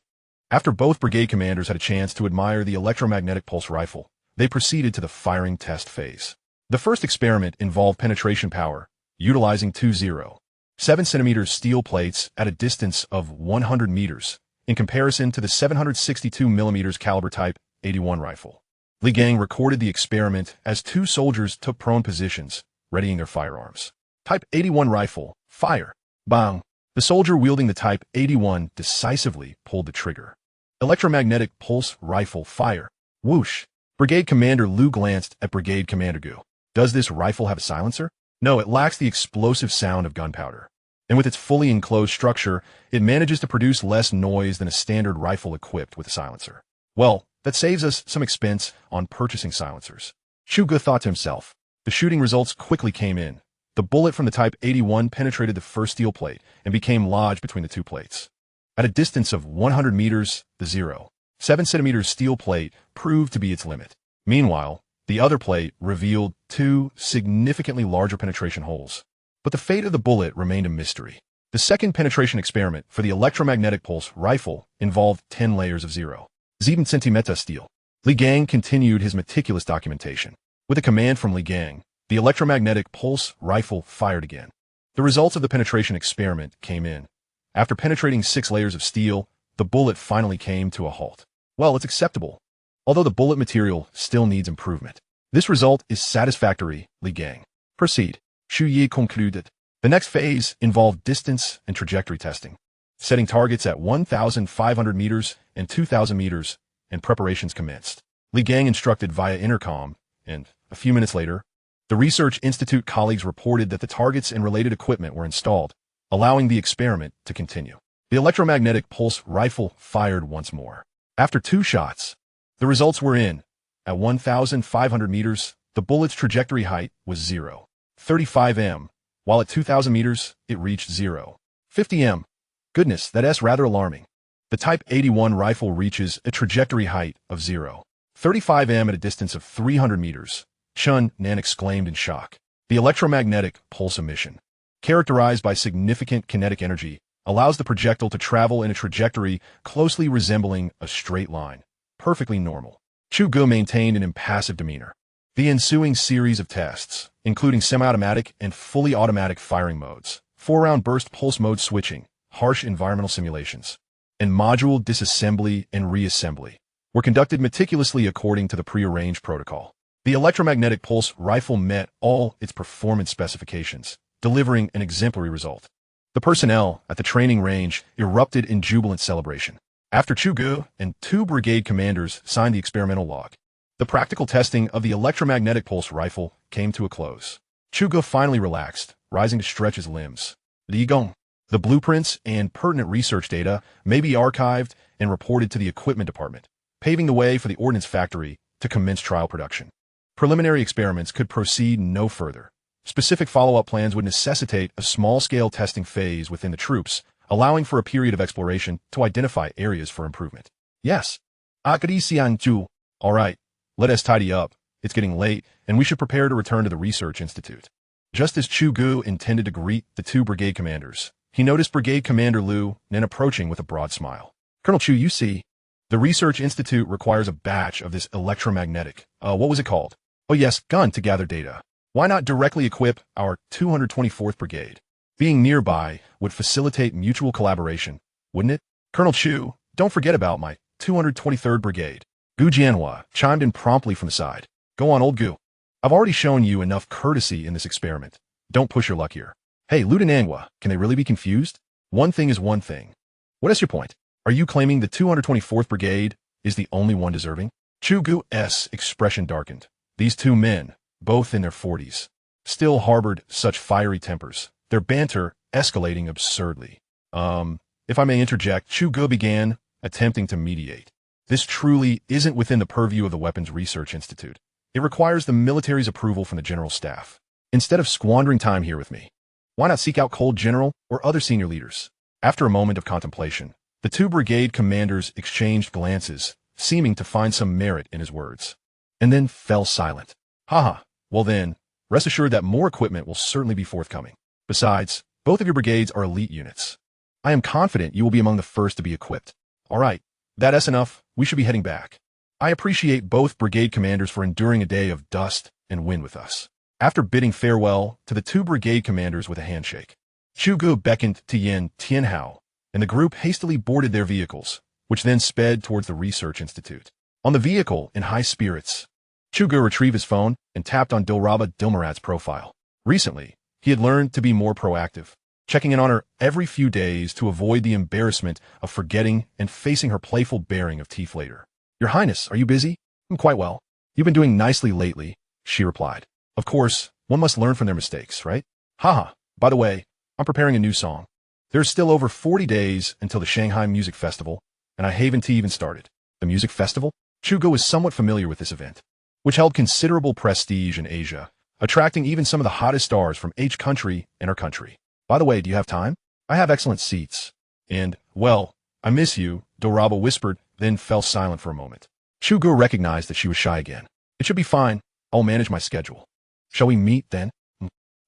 After both brigade commanders had a chance to admire the electromagnetic pulse rifle, they proceeded to the firing test phase. The first experiment involved penetration power, utilizing 2.07 steel plates at a distance of 100 meters, in comparison to the 762mm caliber Type 81 rifle. Li Gang recorded the experiment as two soldiers took prone positions, readying their firearms. Type 81 rifle, fire. Bang. The soldier wielding the Type 81 decisively pulled the trigger. Electromagnetic pulse rifle, fire. Whoosh. Brigade Commander Liu glanced at Brigade Commander Gu. Does this rifle have a silencer? No, it lacks the explosive sound of gunpowder. And with its fully enclosed structure, it manages to produce less noise than a standard rifle equipped with a silencer. Well, that saves us some expense on purchasing silencers. Chu Ge thought to himself. The shooting results quickly came in. The bullet from the Type 81 penetrated the first steel plate and became lodged between the two plates. At a distance of 100 meters, the 0.7 steel plate proved to be its limit. Meanwhile, the other plate revealed two significantly larger penetration holes. But the fate of the bullet remained a mystery. The second penetration experiment for the electromagnetic pulse rifle involved 10 layers of 0.7 cm steel. Li Gang continued his meticulous documentation. With a command from Li Gang, the electromagnetic pulse rifle fired again. The results of the penetration experiment came in. After penetrating 6 layers of steel, the bullet finally came to a halt. Well, it's acceptable, although the bullet material still needs improvement. This result is satisfactory, Li Gang. Proceed. Chu Ge concluded. The next phase involved distance and trajectory testing, setting targets at 1,500 meters and 2,000 meters, and preparations commenced. Li Gang instructed via intercom, and a few minutes later, the Research Institute colleagues reported that the targets and related equipment were installed, allowing the experiment to continue. The electromagnetic pulse rifle fired once more. After 2 shots, the results were in. At 1,500 meters, the bullet's trajectory height was 0.35 m, while at 2,000 meters, it reached 0.50 m. Goodness, that's rather alarming. The Type 81 rifle reaches a trajectory height of 0.35 m at a distance of 300 meters. Chun Nan exclaimed in shock. The electromagnetic pulse emission, characterized by significant kinetic energy, allows the projectile to travel in a trajectory closely resembling a straight line. Perfectly normal. Chu Ge maintained an impassive demeanor. The ensuing series of tests, including semi-automatic and fully automatic firing modes, 4-round burst pulse mode switching, harsh environmental simulations, and module disassembly and reassembly were conducted meticulously according to the prearranged protocol. The electromagnetic pulse rifle met all its performance specifications, delivering an exemplary result. The personnel at the training range erupted in jubilant celebration. After Chu Ge and 2 brigade commanders signed the experimental log, the practical testing of the electromagnetic pulse rifle came to a close. Chu Ge finally relaxed, rising to stretch his limbs. Li Gong. The blueprints and pertinent research data may be archived and reported to the equipment department, paving the way for the ordnance factory to commence trial production. Preliminary experiments could proceed no further. Specific follow-up plans would necessitate a small-scale testing phase within the troops, allowing for a period of exploration to identify areas for improvement. Yes. Academician Chu. All right, let us tidy up. It's getting late, and we should prepare to return to the research institute. Just as Chu Ge intended to greet the 2 brigade commanders, he noticed Brigade Commander Liu Nen approaching with a broad smile. Colonel Chu, you see, the research institute requires a batch of this electromagnetic, what was it called? Oh yes, gun to gather data. Why not directly equip our 224th Brigade? Being nearby would facilitate mutual collaboration, wouldn't it? Colonel Chu, don't forget about my 223rd Brigade. Gu Jianhua chimed in promptly from the side. Go on, old Gu. I've already shown you enough courtesy in this experiment. Don't push your luck here. Hey, Lieutenant, can they really be confused? One thing is one thing. What is your point? Are you claiming the 224th Brigade is the only one deserving? Chu Gu's expression darkened. These 2 men, both in their 40s, still harbored such fiery tempers, their banter escalating absurdly. If I may interject, Chu Ge began, attempting to mediate. This truly isn't within the purview of the Weapons Research Institute. It requires the military's approval from the General Staff. Instead of squandering time here with me, why not seek out Cold General or other senior leaders? After a moment of contemplation, the 2 brigade commanders exchanged glances, seeming to find some merit in his words, and then fell silent. Haha, well then, rest assured that more equipment will certainly be forthcoming. Besides, both of your brigades are elite units. I am confident you will be among the first to be equipped. All right, that's enough. We should be heading back. I appreciate both brigade commanders for enduring a day of dust and wind with us. After bidding farewell to the 2 brigade commanders with a handshake, Chu Ge beckoned to Yin Tianhao, and the group hastily boarded their vehicles, which then sped towards the research institute. On the vehicle, in high spirits, Chu Ge retrieved his phone and tapped on Dilraba Dilmarat's profile. Recently, he had learned to be more proactive, checking in on her every few days to avoid the embarrassment of forgetting and facing her playful bearing of teeth later. Your Highness, are you busy? I'm quite well. You've been doing nicely lately, she replied. Of course, one must learn from their mistakes, right? Haha, by the way, I'm preparing a new song. There's still over 40 days until the Shanghai Music Festival, and I haven't even started. The music festival? Chu Ge was somewhat familiar with this event, which held considerable prestige in Asia, attracting even some of the hottest stars from each country in our country. By the way, do you have time? I have excellent seats. And, well, I miss you, Dilraba whispered, then fell silent for a moment. Chu Ge recognized that she was shy again. It should be fine. I'll manage my schedule. Shall we meet then?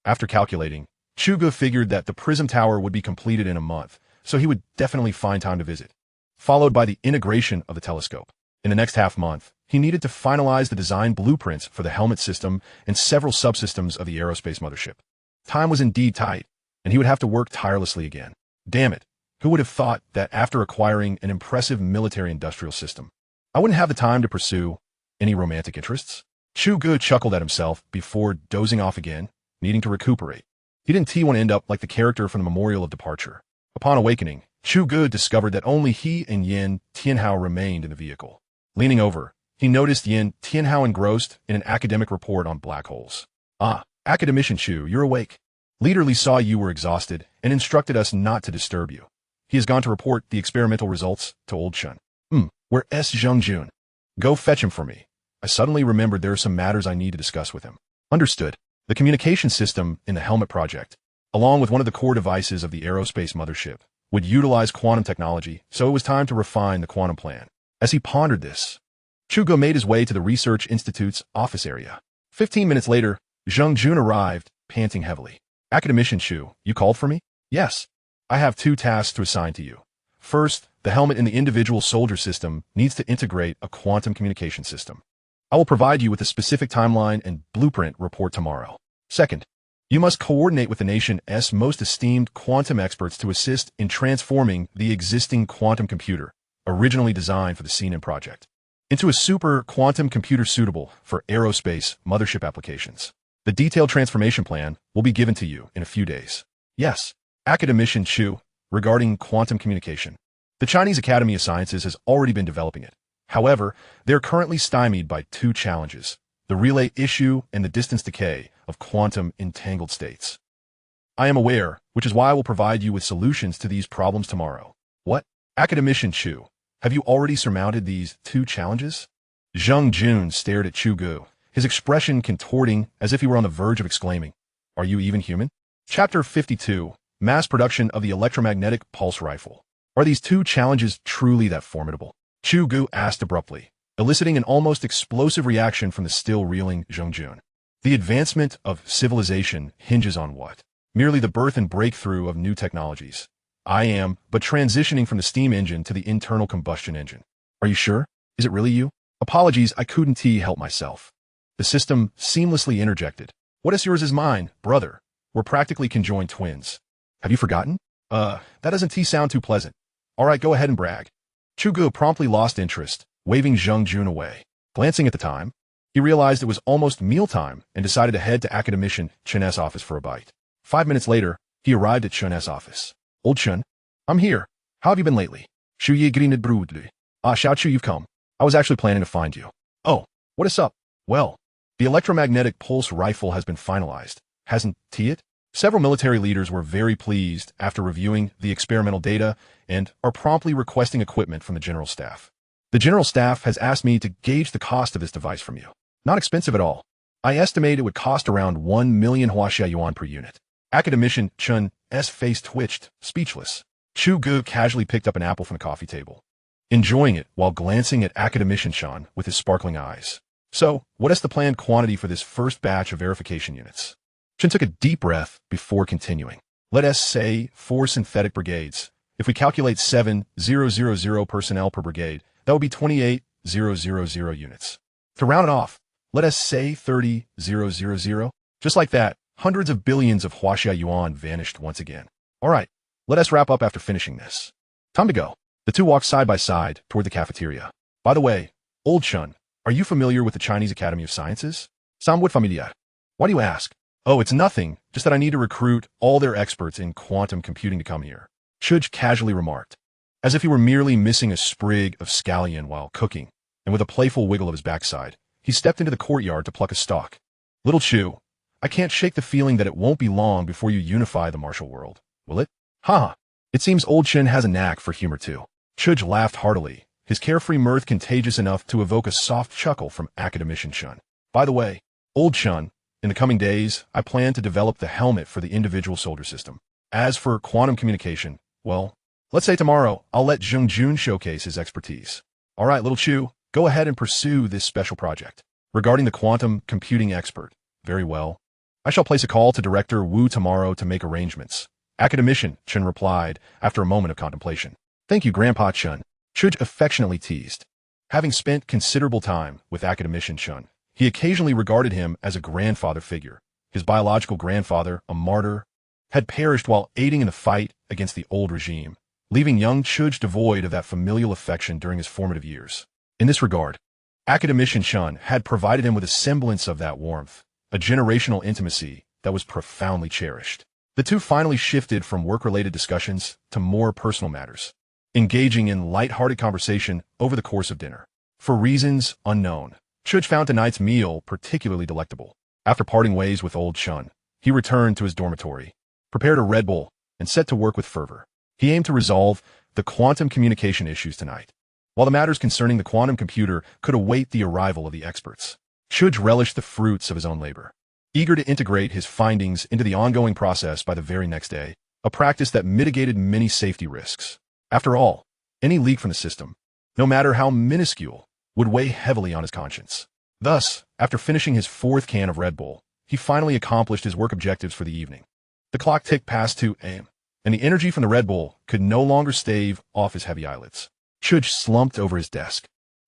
After calculating, Chu Ge figured that the Prism Tower would be completed in a month, so he would definitely find time to visit, followed by the integration of the telescope. In the next half-month, he needed to finalize the design blueprints for the helmet system and several subsystems of the Aerospace mothership. Time was indeed tight, and he would have to work tirelessly again. Damn it, who would have thought that after acquiring an impressive military-industrial system, I wouldn't have the time to pursue any romantic interests? Chu Ge chuckled at himself before dozing off again, needing to recuperate. He didn't want to end up like the character from the Memorial of Departure. Upon awakening, Chu Ge discovered that only he and Yin Tianhao remained in the vehicle. Leaning over, he noticed Yin Tianhao engrossed in an academic report on black holes. Ah, Academician Chu, you're awake. Leader Li saw you were exhausted and instructed us not to disturb you. He has gone to report the experimental results to Old Shun. Where is Zheng? Go fetch him for me. I suddenly remembered there are some matters I need to discuss with him. Understood. The communication system in the helmet project, along with one of the core devices of the Aerospace mothership, would utilize quantum technology, so it was time to refine the quantum plan. As he pondered this, Chu Ge made his way to the Research Institute's office area. 15 minutes later, Zheng Jun arrived, panting heavily. Academician Chu, you called for me? Yes. I have 2 tasks to assign to you. First, the helmet in the individual soldier system needs to integrate a quantum communication system. I will provide you with a specific timeline and blueprint report tomorrow. Second, You must coordinate with the nation's most esteemed quantum experts to assist in transforming the existing quantum computer, originally designed for the CNN project, into a super quantum computer suitable for aerospace mothership applications. The detailed transformation plan will be given to you in a few days. Yes, Academician Chu, regarding quantum communication. The Chinese Academy of Sciences has already been developing it. However, they are currently stymied by two challenges: the relay issue and the distance decay of quantum entangled states. I am aware, which is why I will provide you with solutions to these problems tomorrow. What? Academician Chu, have you already surmounted these two challenges? Zheng Jun stared at Chu Ge, his expression contorting as if he were on the verge of exclaiming, "Are you even human?" Chapter 52, Mass Production of the Electromagnetic Pulse Rifle. Are these two challenges truly that formidable? Chu Ge asked abruptly, eliciting an almost explosive reaction from the still reeling Zheng Jun. The advancement of civilization hinges on what? Merely the birth and breakthrough of new technologies. I am but transitioning from the steam engine to the internal combustion engine. Are you sure? Is it really you? Apologies, I couldn't help myself. The system seamlessly interjected. What is yours is mine, brother. We're practically conjoined twins. Have you forgotten? That doesn't sound too pleasant. All right, go ahead and brag. Chu Ge promptly lost interest, waving Zheng Jun away. Glancing at the time, he realized it was almost mealtime and decided to head to Academician Chun's office for a bite. 5 minutes later, he arrived at Chun's office. Old Chun, I'm here. How have you been lately? Chu Ge grined broadly. Ah, Xiao Chu, you've come. I was actually planning to find you. Oh, what is up? Well, the electromagnetic pulse rifle has been finalized, hasn't it? Several military leaders were very pleased after reviewing the experimental data and are promptly requesting equipment from the General Staff. The General Staff has asked me to gauge the cost of this device from you. Not expensive at all. I estimate it would cost around 1 million Huaxia yuan per unit. Academician Chun's face twitched, speechless. Chu Ge casually picked up an apple from the coffee table, enjoying it while glancing at Academician Chun with his sparkling eyes. So, what is the planned quantity for this first batch of verification units? Chun took a deep breath before continuing. Let us say 4 synthetic brigades. If we calculate 7,000 personnel per brigade, that would be 28,000 units. To round it off, let us say 30,000. Just like that, hundreds of billions of Huaxia yuan vanished once again. All right, let us wrap up after finishing this. Time to go. The two walked side by side toward the cafeteria. By the way, Old Chun, are you familiar with the Chinese Academy of Sciences? Somewhat familiar. Why do you ask? Oh, it's nothing, just that I need to recruit all their experts in quantum computing to come here. Chu Ge casually remarked, as if he were merely missing a sprig of scallion while cooking, and with a playful wiggle of his backside, he stepped into the courtyard to pluck a stalk. Little Chu, I can't shake the feeling that it won't be long before you unify the martial world, will it? Ha! It seems Old Chun has a knack for humor too. Chu Ge laughed heartily, his carefree mirth contagious enough to evoke a soft chuckle from Academician Chun. By the way, Old Chun, in the coming days, I plan to develop the helmet for the individual soldier system. As for quantum communication, well, let's say tomorrow, I'll let Zheng Jun showcase his expertise. All right, little Chu, go ahead and pursue this special project. Regarding the quantum computing expert, very well. I shall place a call to Director Wu tomorrow to make arrangements. Academician, Chun replied after a moment of contemplation. Thank you, Grandpa Chun, Chu Ge affectionately teased. Having spent considerable time with Academician Chun, he occasionally regarded him as a grandfather figure. His biological grandfather, a martyr, had perished while aiding in the fight against the old regime, leaving young Chu Ge devoid of that familial affection during his formative years. In this regard, Academician Chun had provided him with a semblance of that warmth, a generational intimacy that was profoundly cherished. The two finally shifted from work-related discussions to more personal matters, engaging in light-hearted conversation over the course of dinner. For reasons unknown, Chu Ge found tonight's meal particularly delectable. After parting ways with Old Chun, he returned to his dormitory, prepared a Red Bull, and set to work with fervor. He aimed to resolve the quantum communication issues tonight, while the matters concerning the quantum computer could await the arrival of the experts. Chu Ge relished the fruits of his own labor, eager to integrate his findings into the ongoing process by the very next day, a practice that mitigated many safety risks. After all, any leak from the system, no matter how minuscule, would weigh heavily on his conscience. Thus, after finishing his 4th can of Red Bull, he finally accomplished his work objectives for the evening. The clock ticked past 2 a.m., and the energy from the Red Bull could no longer stave off his heavy eyelids. Chu Ge slumped over his desk,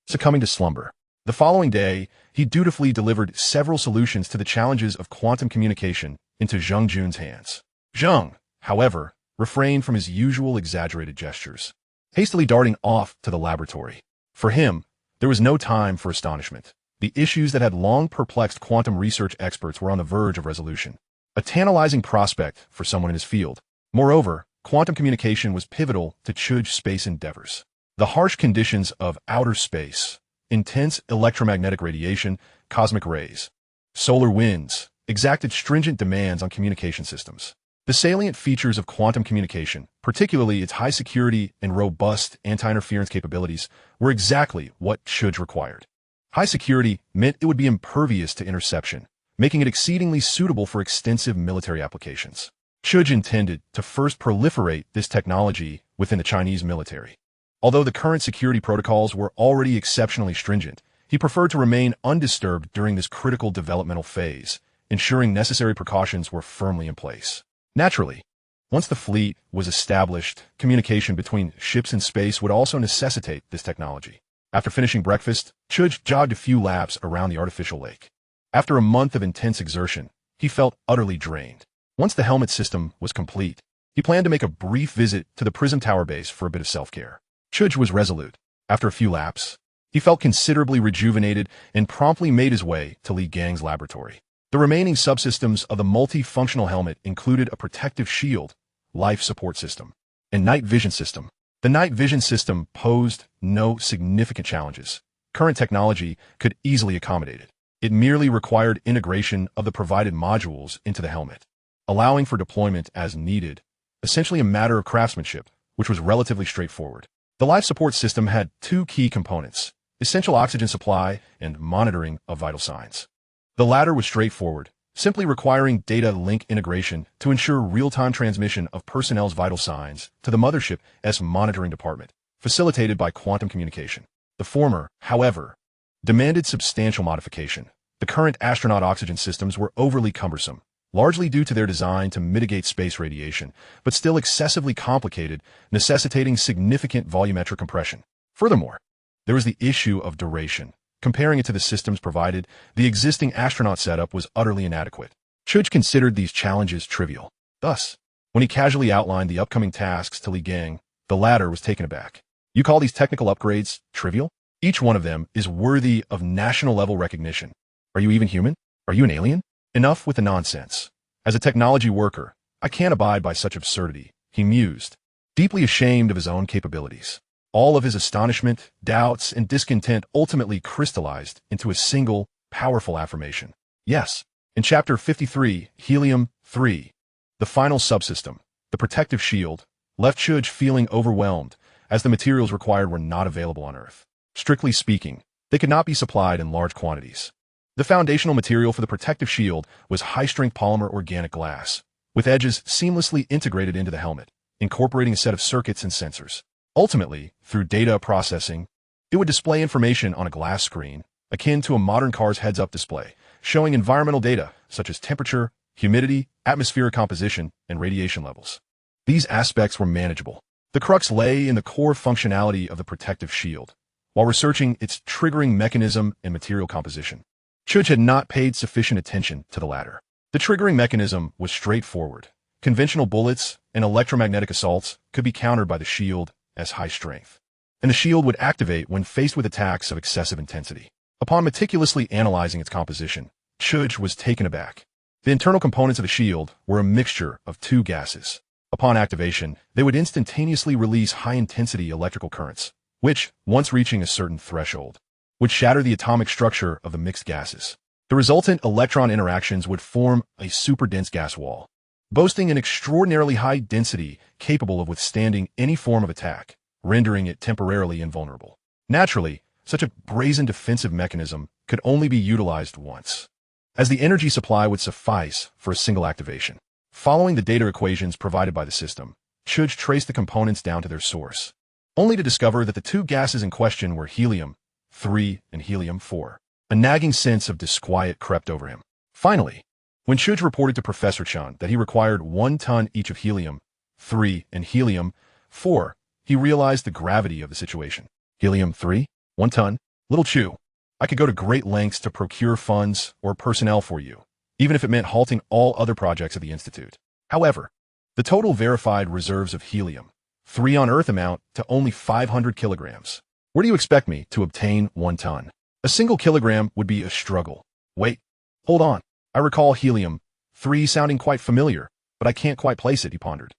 succumbing to slumber. The following day, he dutifully delivered several solutions to the challenges of quantum communication into Zheng Jun's hands. Zheng, however, refrained from his usual exaggerated gestures, hastily darting off to the laboratory. For him, there was no time for astonishment. The issues that had long perplexed quantum research experts were on the verge of resolution. A tantalizing prospect for someone in his field. Moreover, quantum communication was pivotal to Chu Ge's space endeavors. The harsh conditions of outer space, intense electromagnetic radiation, cosmic rays, solar winds, exacted stringent demands on communication systems. The salient features of quantum communication, particularly its high security and robust anti-interference capabilities, were exactly what Chu Ge required. High security meant it would be impervious to interception, making it exceedingly suitable for extensive military applications. Chu Ge intended to first proliferate this technology within the Chinese military. Although the current security protocols were already exceptionally stringent, he preferred to remain undisturbed during this critical developmental phase, ensuring necessary precautions were firmly in place. Naturally, once the fleet was established, communication between ships in space would also necessitate this technology. After finishing breakfast, Chu Ge jogged a few laps around the artificial lake. After a month of intense exertion, he felt utterly drained. Once the helmet system was complete, he planned to make a brief visit to the Prism Tower base for a bit of self-care. Chu Ge was resolute. After a few laps, he felt considerably rejuvenated and promptly made his way to Li Gang's laboratory. The remaining subsystems of the multifunctional helmet included a protective shield, life support system, and night vision system. The night vision system posed no significant challenges. Current technology could easily accommodate it. It merely required integration of the provided modules into the helmet, allowing for deployment as needed, essentially a matter of craftsmanship, which was relatively straightforward. The life support system had two key components: essential oxygen supply and monitoring of vital signs. The latter was straightforward, simply requiring data link integration to ensure real-time transmission of personnel's vital signs to the mothership's monitoring department, facilitated by quantum communication. The former, however, demanded substantial modification. The current astronaut oxygen systems were overly cumbersome, largely due to their design to mitigate space radiation, but still excessively complicated, necessitating significant volumetric compression. Furthermore, there was the issue of duration. Comparing it to the systems provided, the existing astronaut setup was utterly inadequate. Chu Ge considered these challenges trivial. Thus, when he casually outlined the upcoming tasks to Li Gang, the latter was taken aback. You call these technical upgrades trivial? Each one of them is worthy of national-level recognition. Are you even human? Are you an alien? Enough with the nonsense. As a technology worker, I can't abide by such absurdity, he mused, deeply ashamed of his own capabilities. All of his astonishment, doubts, and discontent ultimately crystallized into a single, powerful affirmation. Yes, in Chapter 53, Helium-3, the final subsystem, the protective shield, left Chu Ge feeling overwhelmed, as the materials required were not available on Earth. Strictly speaking, they could not be supplied in large quantities. The foundational material for the protective shield was high-strength polymer organic glass, with edges seamlessly integrated into the helmet, incorporating a set of circuits and sensors. Ultimately, through data processing, it would display information on a glass screen, akin to a modern car's heads-up display, showing environmental data such as temperature, humidity, atmospheric composition, and radiation levels. These aspects were manageable. The crux lay in the core functionality of the protective shield, while researching its triggering mechanism and material composition. Chu Ge had not paid sufficient attention to the latter. The triggering mechanism was straightforward. Conventional bullets and electromagnetic assaults could be countered by the shield as high strength, and the shield would activate when faced with attacks of excessive intensity. Upon meticulously analyzing its composition, Chu Ge was taken aback. The internal components of the shield were a mixture of two gases. Upon activation, they would instantaneously release high-intensity electrical currents, which, once reaching a certain threshold, would shatter the atomic structure of the mixed gases. The resultant electron interactions would form a super-dense gas wall, boasting an extraordinarily high density capable of withstanding any form of attack, rendering it temporarily invulnerable. Naturally, such a brazen defensive mechanism could only be utilized once, as the energy supply would suffice for a single activation. Following the data equations provided by the system, Chu Ge traced the components down to their source, only to discover that the two gases in question were helium-3 and helium-4. A nagging sense of disquiet crept over him. Finally, when Chu Ge reported to Professor Chen that he required 1 ton each of helium-3 and helium-4, he realized the gravity of the situation. Helium-3? 1 ton? Little Chu, I could go to great lengths to procure funds or personnel for you. even if it meant halting all other projects at the Institute. However, the total verified reserves of helium-3 on Earth amount to only 500 kilograms. Where do you expect me to obtain 1 ton? A single kilogram would be a struggle. Wait, hold on. I recall helium-3 sounding quite familiar, but I can't quite place it, he pondered.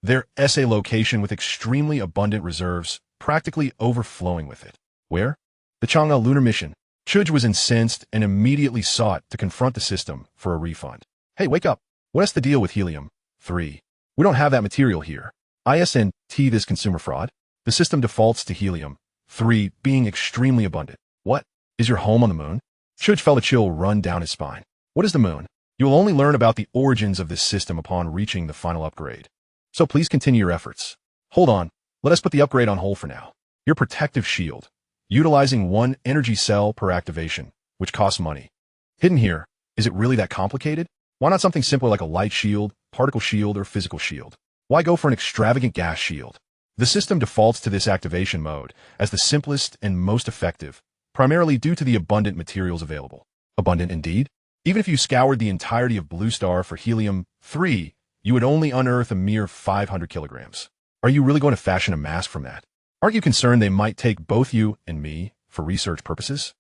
Their SA location with extremely abundant reserves, practically overflowing with it. Where? The Chang'e lunar mission. Chu Ge was incensed and immediately sought to confront the system for a refund. Hey, wake up. What's the deal with helium-3? We don't have that material here. ISNT this consumer fraud? The system defaults to helium-3 being extremely abundant. What? Is your home on the moon? Chu Ge felt a chill run down his spine. What is the moon? You will only learn about the origins of this system upon reaching the final upgrade. So please continue your efforts. Hold on. Let us put the upgrade on hold for now. Your protective shield, utilizing 1 energy cell per activation, which costs money. Hidden here, is it really that complicated? Why not something simpler like a light shield, particle shield, or physical shield? Why go for an extravagant gas shield? The system defaults to this activation mode as the simplest and most effective, primarily due to the abundant materials available. Abundant indeed? Even if you scoured the entirety of Blue Star for helium-3, you would only unearth a mere 500 kilograms. Are you really going to fashion a mask from that? Aren't you concerned they might take both you and me for research purposes?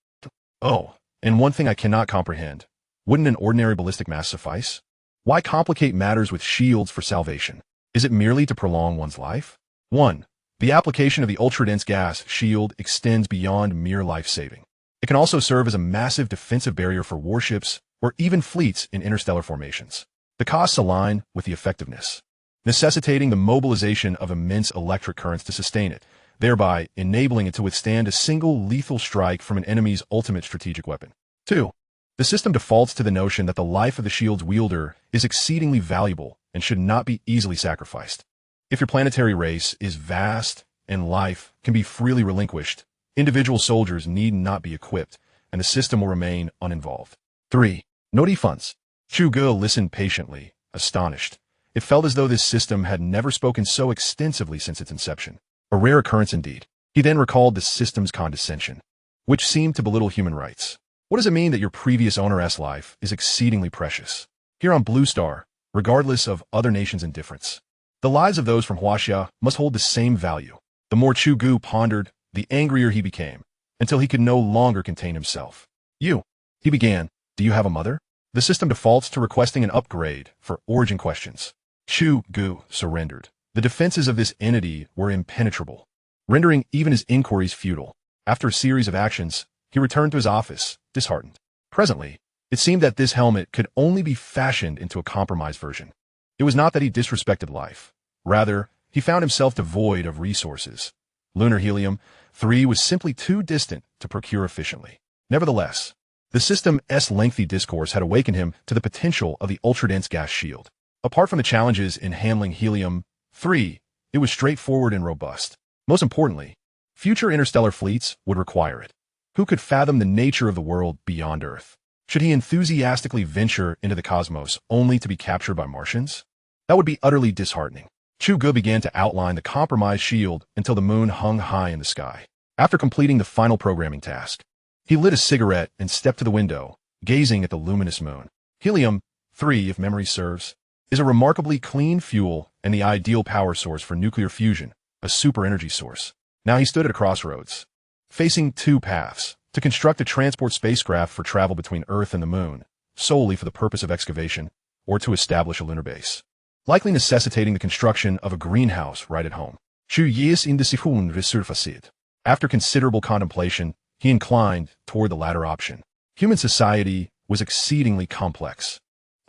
Oh, and one thing I cannot comprehend. Wouldn't an ordinary ballistic mask suffice? Why complicate matters with shields for salvation? Is it merely to prolong one's life? 1. The application of the ultra-dense gas shield extends beyond mere life-saving. It can also serve as a massive defensive barrier for warships or even fleets in interstellar formations. The costs align with the effectiveness, necessitating the mobilization of immense electric currents to sustain it, thereby enabling it to withstand a single lethal strike from an enemy's ultimate strategic weapon. 2. The system defaults to the notion that the life of the shield's wielder is exceedingly valuable and should not be easily sacrificed. If your planetary race is vast and life can be freely relinquished, individual soldiers need not be equipped, and the system will remain uninvolved. 3. No refunds. Chu Ge listened patiently, astonished. It felt as though this system had never spoken so extensively since its inception. A rare occurrence indeed. He then recalled the system's condescension, which seemed to belittle human rights. What does it mean that your previous owner's life is exceedingly precious? Here on Blue Star, regardless of other nations' indifference, the lives of those from Huaxia must hold the same value. The more Chu Ge pondered, the angrier he became, until he could no longer contain himself. He began. Do you have a mother? The system defaults to requesting an upgrade for origin questions. Chu Ge surrendered. The defenses of this entity were impenetrable, rendering even his inquiries futile. After a series of actions, he returned to his office, disheartened. Presently, it seemed that this helmet could only be fashioned into a compromised version. It was not that he disrespected life. Rather, he found himself devoid of resources. Lunar helium-3 was simply too distant to procure efficiently. Nevertheless, the system's lengthy discourse had awakened him to the potential of the ultra-dense gas shield. Apart from the challenges in handling helium-3, it was straightforward and robust. Most importantly, future interstellar fleets would require it. Who could fathom the nature of the world beyond Earth? Should he enthusiastically venture into the cosmos only to be captured by Martians? That would be utterly disheartening. Chu Ge began to outline the compromised shield until the moon hung high in the sky. After completing the final programming task, he lit a cigarette and stepped to the window, gazing at the luminous moon. Helium-3, if memory serves, is a remarkably clean fuel and the ideal power source for nuclear fusion, a super energy source. Now he stood at a crossroads, facing 2 paths: to construct a transport spacecraft for travel between Earth and the moon, solely for the purpose of excavation, or to establish a lunar base, likely necessitating the construction of a greenhouse right at home. Chu Ge's indecision resurfaced. After considerable contemplation, he inclined toward the latter option. Human society was exceedingly complex.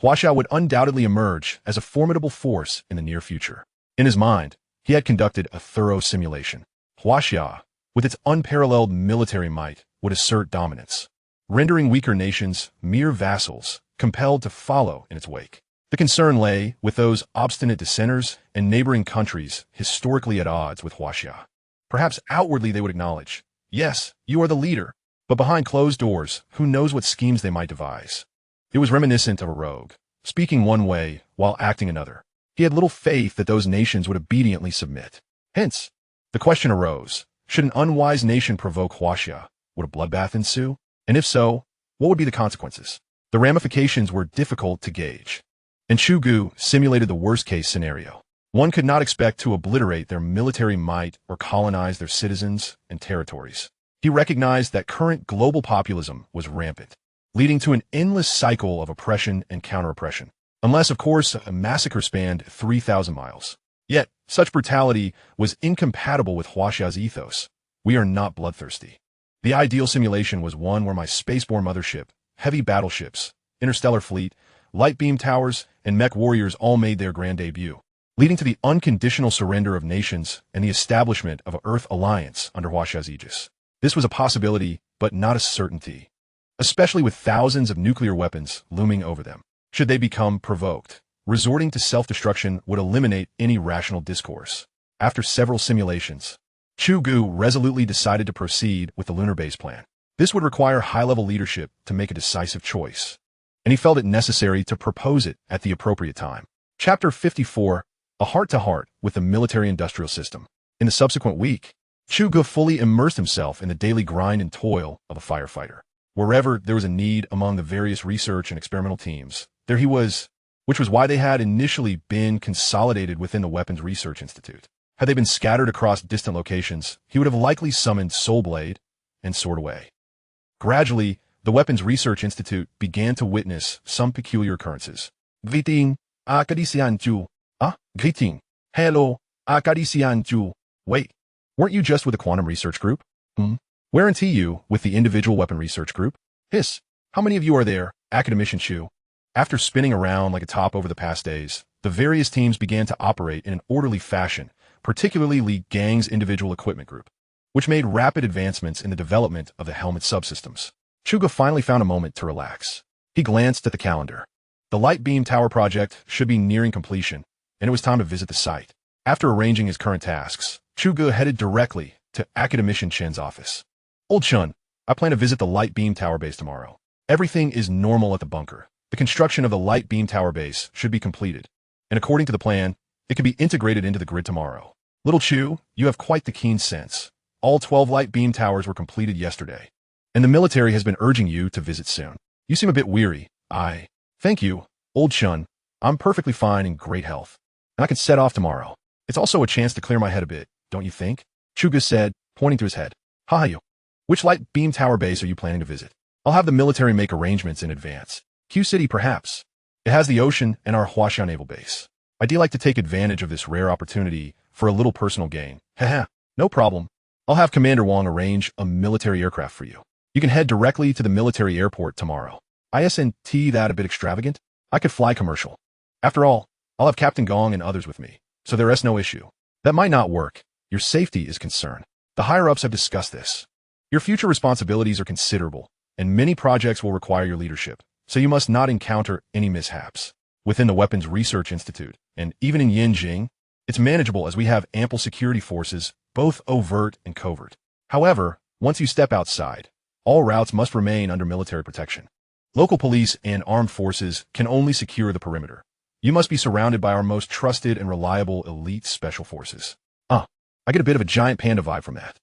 Huaxia would undoubtedly emerge as a formidable force in the near future. In his mind, he had conducted a thorough simulation. Huaxia, with its unparalleled military might, would assert dominance, rendering weaker nations mere vassals, compelled to follow in its wake. The concern lay with those obstinate dissenters and neighboring countries historically at odds with Huaxia. Perhaps outwardly they would acknowledge, yes, you are the leader, but behind closed doors, who knows what schemes they might devise. It was reminiscent of a rogue, speaking one way while acting another. He had little faith that those nations would obediently submit. Hence, the question arose, should an unwise nation provoke Huaxia? Would a bloodbath ensue? And if so, what would be the consequences? The ramifications were difficult to gauge, and Chu Ge simulated the worst-case scenario. One could not expect to obliterate their military might or colonize their citizens and territories. He recognized that current global populism was rampant, leading to an endless cycle of oppression and counter-oppression. Unless, of course, a massacre spanned 3,000 miles. Yet, such brutality was incompatible with Huaxia's ethos. We are not bloodthirsty. The ideal simulation was one where my spaceborne mothership, heavy battleships, interstellar fleet, light beam towers, and mech warriors all made their grand debut, leading to the unconditional surrender of nations and the establishment of an Earth alliance under Huaxia's aegis. This was a possibility, but not a certainty, especially with thousands of nuclear weapons looming over them. Should they become provoked, resorting to self-destruction would eliminate any rational discourse. After several simulations, Chu Ge resolutely decided to proceed with the lunar base plan. This would require high-level leadership to make a decisive choice, and he felt it necessary to propose it at the appropriate time. Chapter 54, A Heart-to-Heart with the Military-Industrial System. In the subsequent week, Chu Ge fully immersed himself in the daily grind and toil of a firefighter. Wherever there was a need among the various research and experimental teams, there he was, which was why they had initially been consolidated within the Weapons Research Institute. Had they been scattered across distant locations, he would have likely summoned Soulblade and soared away. Gradually, the Weapons Research Institute began to witness some peculiar occurrences. Greeting, Academician Chu. Greeting. Hello, Academician Chu. Wait, weren't you just with the Quantum Research Group? Weren't you with the Individual Weapon Research Group? Hiss. How many of you are there, Academician Chu? After spinning around like a top over the past days, the various teams began to operate in an orderly fashion, particularly Li Gang's Individual Equipment Group, which made rapid advancements in the development of the helmet subsystems. Chu Ge finally found a moment to relax. He glanced at the calendar. The Light Beam Tower project should be nearing completion, and it was time to visit the site. After arranging his current tasks, Chu Ge headed directly to Academician Chen's office. Old Chun, I plan to visit the Light Beam Tower base tomorrow. Everything is normal at the bunker. The construction of the Light Beam Tower base should be completed, and according to the plan, it can be integrated into the grid tomorrow. Little Chu, you have quite the keen sense. All 12 Light Beam Towers were completed yesterday, and the military has been urging you to visit soon. You seem a bit weary. Thank you, Old Chun. I'm perfectly fine in great health, and I can set off tomorrow. It's also a chance to clear my head a bit, don't you think? Chu Ge said, pointing to his head. You. Which Light Beam Tower base are you planning to visit? I'll have the military make arrangements in advance. Q City, perhaps. It has the ocean and our Huaxia naval base. I'd like to take advantage of this rare opportunity for a little personal gain. No problem. I'll have Commander Wang arrange a military aircraft for you. You can head directly to the military airport tomorrow. Isn't that a bit extravagant? I could fly commercial. After all, I'll have Captain Gong and others with me, so there is no issue. That might not work. Your safety is concerned. The higher-ups have discussed this. Your future responsibilities are considerable, and many projects will require your leadership, so you must not encounter any mishaps. Within the Weapons Research Institute, and even in Yanjing, it's manageable as we have ample security forces, both overt and covert. However, once you step outside, all routes must remain under military protection. Local police and armed forces can only secure the perimeter. You must be surrounded by our most trusted and reliable elite special forces. I get a bit of a giant panda vibe from that.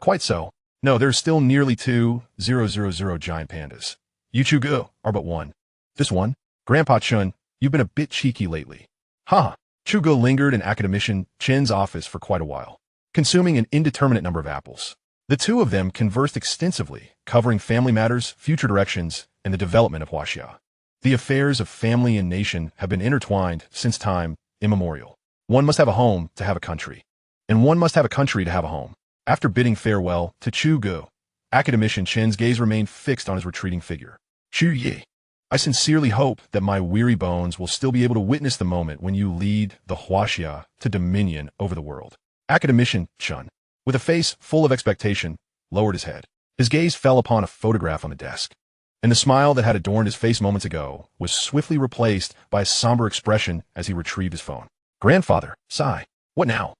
Quite so. No, there's still nearly 2,000 giant pandas. You Chu Ge are but one. This one? Grandpa Chun, you've been a bit cheeky lately. Chu Ge lingered in Academician Chen's office for quite a while, consuming an indeterminate number of apples. The two of them conversed extensively, covering family matters, future directions, and the development of Huaxia. The affairs of family and nation have been intertwined since time immemorial. One must have a home to have a country, and one must have a country to have a home. After bidding farewell to Chu Ge, Academician Chen's gaze remained fixed on his retreating figure. Chu Ge, I sincerely hope that my weary bones will still be able to witness the moment when you lead the Huaxia to dominion over the world. Academician Chun, with a face full of expectation, lowered his head. His gaze fell upon a photograph on the desk, and the smile that had adorned his face moments ago was swiftly replaced by a somber expression as he retrieved his phone. Grandfather, sigh. What now?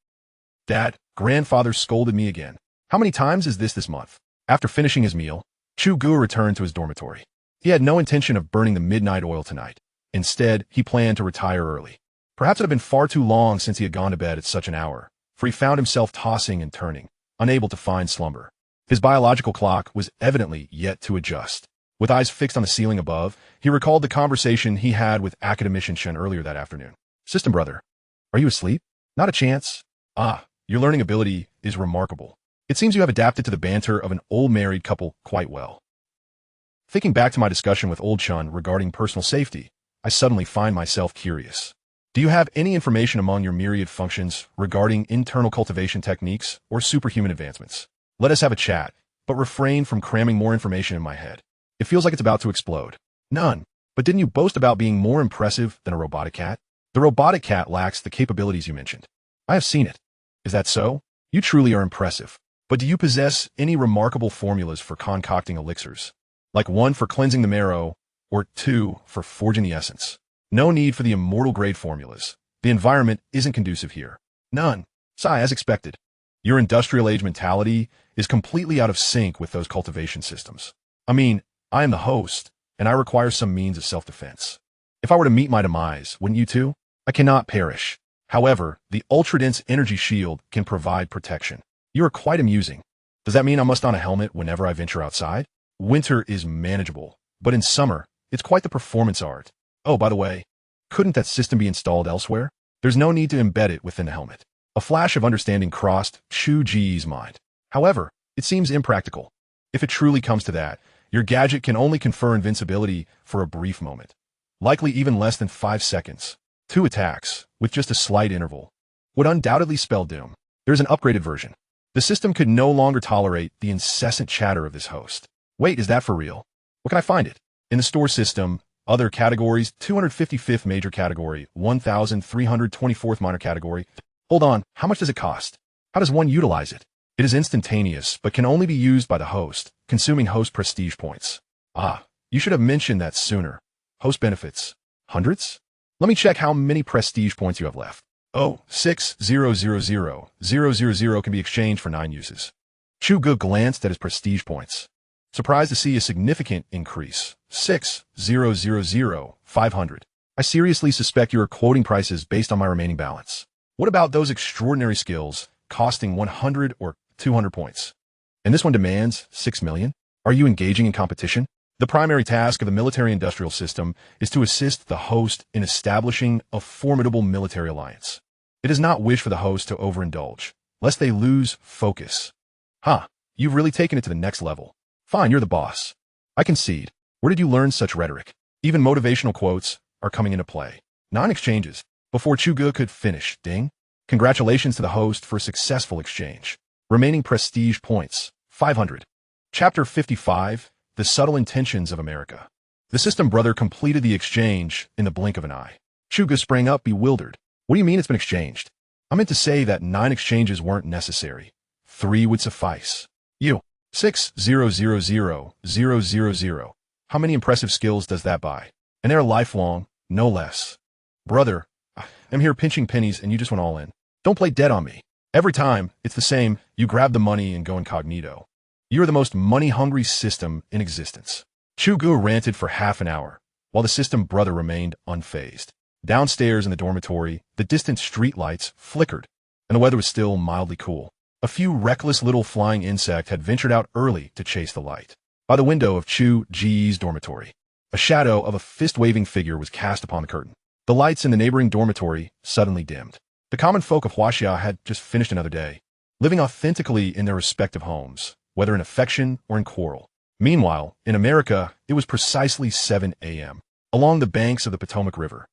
Dad, grandfather scolded me again. How many times is this month? After finishing his meal, Chu Ge returned to his dormitory. He had no intention of burning the midnight oil tonight. Instead, he planned to retire early. Perhaps it had been far too long since he had gone to bed at such an hour, for he found himself tossing and turning, unable to find slumber. His biological clock was evidently yet to adjust. With eyes fixed on the ceiling above, he recalled the conversation he had with Academician earlier that afternoon. System brother, are you asleep? Not a chance. Ah, your learning ability is remarkable. It seems you have adapted to the banter of an old married couple quite well. Thinking back to my discussion with old Chun regarding personal safety, I suddenly find myself curious. Do you have any information among your myriad functions regarding internal cultivation techniques or superhuman advancements? Let us have a chat, but refrain from cramming more information in my head. It feels like it's about to explode. None. But didn't you boast about being more impressive than a robotic cat? The robotic cat lacks the capabilities you mentioned. I have seen it. Is that so? You truly are impressive. But do you possess any remarkable formulas for concocting elixirs? Like 1 for cleansing the marrow, or 2 for forging the essence? No need for the immortal-grade formulas. The environment isn't conducive here. None. Sigh, as expected. Your industrial-age mentality is completely out of sync with those cultivation systems. I mean, I am the host, and I require some means of self-defense. If I were to meet my demise, wouldn't you too? I cannot perish. However, the ultra-dense energy shield can provide protection. You are quite amusing. Does that mean I must don a helmet whenever I venture outside? Winter is manageable, but in summer, it's quite the performance art. Oh, by the way, couldn't that system be installed elsewhere? There's no need to embed it within the helmet. A flash of understanding crossed Chu Ge's mind. However, it seems impractical. If it truly comes to that, your gadget can only confer invincibility for a brief moment. Likely even less than 5 seconds. 2 attacks, with just a slight interval, would undoubtedly spell doom. There's an upgraded version. The system could no longer tolerate the incessant chatter of this host. Wait, is that for real? Where can I find it? In the store system, other categories, 255th major category, 1324th minor category. Hold on, how much does it cost? How does one utilize it? It is instantaneous, but can only be used by the host, consuming host prestige points. Ah, you should have mentioned that sooner. Host benefits. Hundreds? Let me check how many prestige points you have left. Oh, 6,000,000 can be exchanged for 9 uses. Chu Ge glanced at his prestige points. Surprised to see a significant increase. 6,000,500. I seriously suspect you are quoting prices based on my remaining balance. What about those extraordinary skills costing 100 or 200 points? And this one demands 6 million? Are you engaging in competition? The primary task of the military-industrial system is to assist the host in establishing a formidable military alliance. It does not wish for the host to overindulge, lest they lose focus. You've really taken it to the next level. Fine, you're the boss. I concede. Where did you learn such rhetoric? Even motivational quotes are coming into play. 9 exchanges. Before Chu Ge could finish, ding. Congratulations to the host for a successful exchange. Remaining prestige points, 500. Chapter 55, The Subtle Intentions of America. The system brother completed the exchange in the blink of an eye. Chu Ge sprang up, bewildered. What do you mean it's been exchanged? I meant to say that 9 exchanges weren't necessary. 3 would suffice. You. 6,000,000. How many impressive skills does that buy? And they're lifelong, no less. Brother, I'm here pinching pennies and you just went all in. Don't play dead on me. Every time, it's the same, you grab the money and go incognito. You're the most money-hungry system in existence. Chu Ge ranted for half an hour, while the system brother remained unfazed. Downstairs in the dormitory, the distant street lights flickered, and the weather was still mildly cool. A few reckless little flying insect had ventured out early to chase the light. By the window of Chu Ge's dormitory, a shadow of a fist-waving figure was cast upon the curtain. The lights in the neighboring dormitory suddenly dimmed. The common folk of Huaxia had just finished another day, living authentically in their respective homes, whether in affection or in quarrel. Meanwhile, in America, it was precisely 7 a.m. Along the banks of the Potomac River,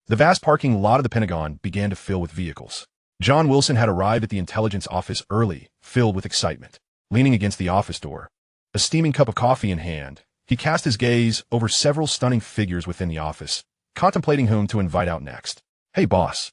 the vast parking lot of the Pentagon began to fill with vehicles. John Wilson had arrived at the intelligence office early, filled with excitement. Leaning against the office door, a steaming cup of coffee in hand, he cast his gaze over several stunning figures within the office, contemplating whom to invite out next. Hey, boss.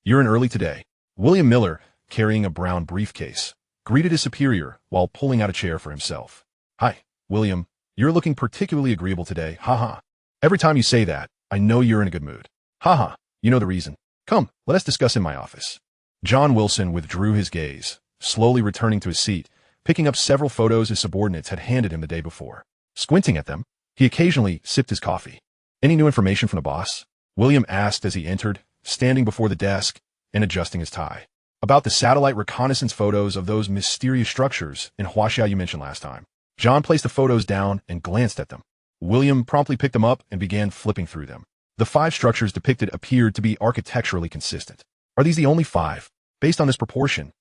You're in early today. William Miller, carrying a brown briefcase, greeted his superior while pulling out a chair for himself. Hi, William. You're looking particularly agreeable today, haha. Every time you say that, I know you're in a good mood. Haha, you know the reason. Come, let us discuss in my office. John Wilson withdrew his gaze, slowly returning to his seat, picking up several photos his subordinates had handed him the day before. Squinting at them, he occasionally sipped his coffee. Any new information from the boss? William asked as he entered, standing before the desk and adjusting his tie. About the satellite reconnaissance photos of those mysterious structures in Huaxia you mentioned last time. John placed the photos down and glanced at them. William promptly picked them up and began flipping through them. The 5 structures depicted appeared to be architecturally consistent. Are these the only 5? Based on this proportion,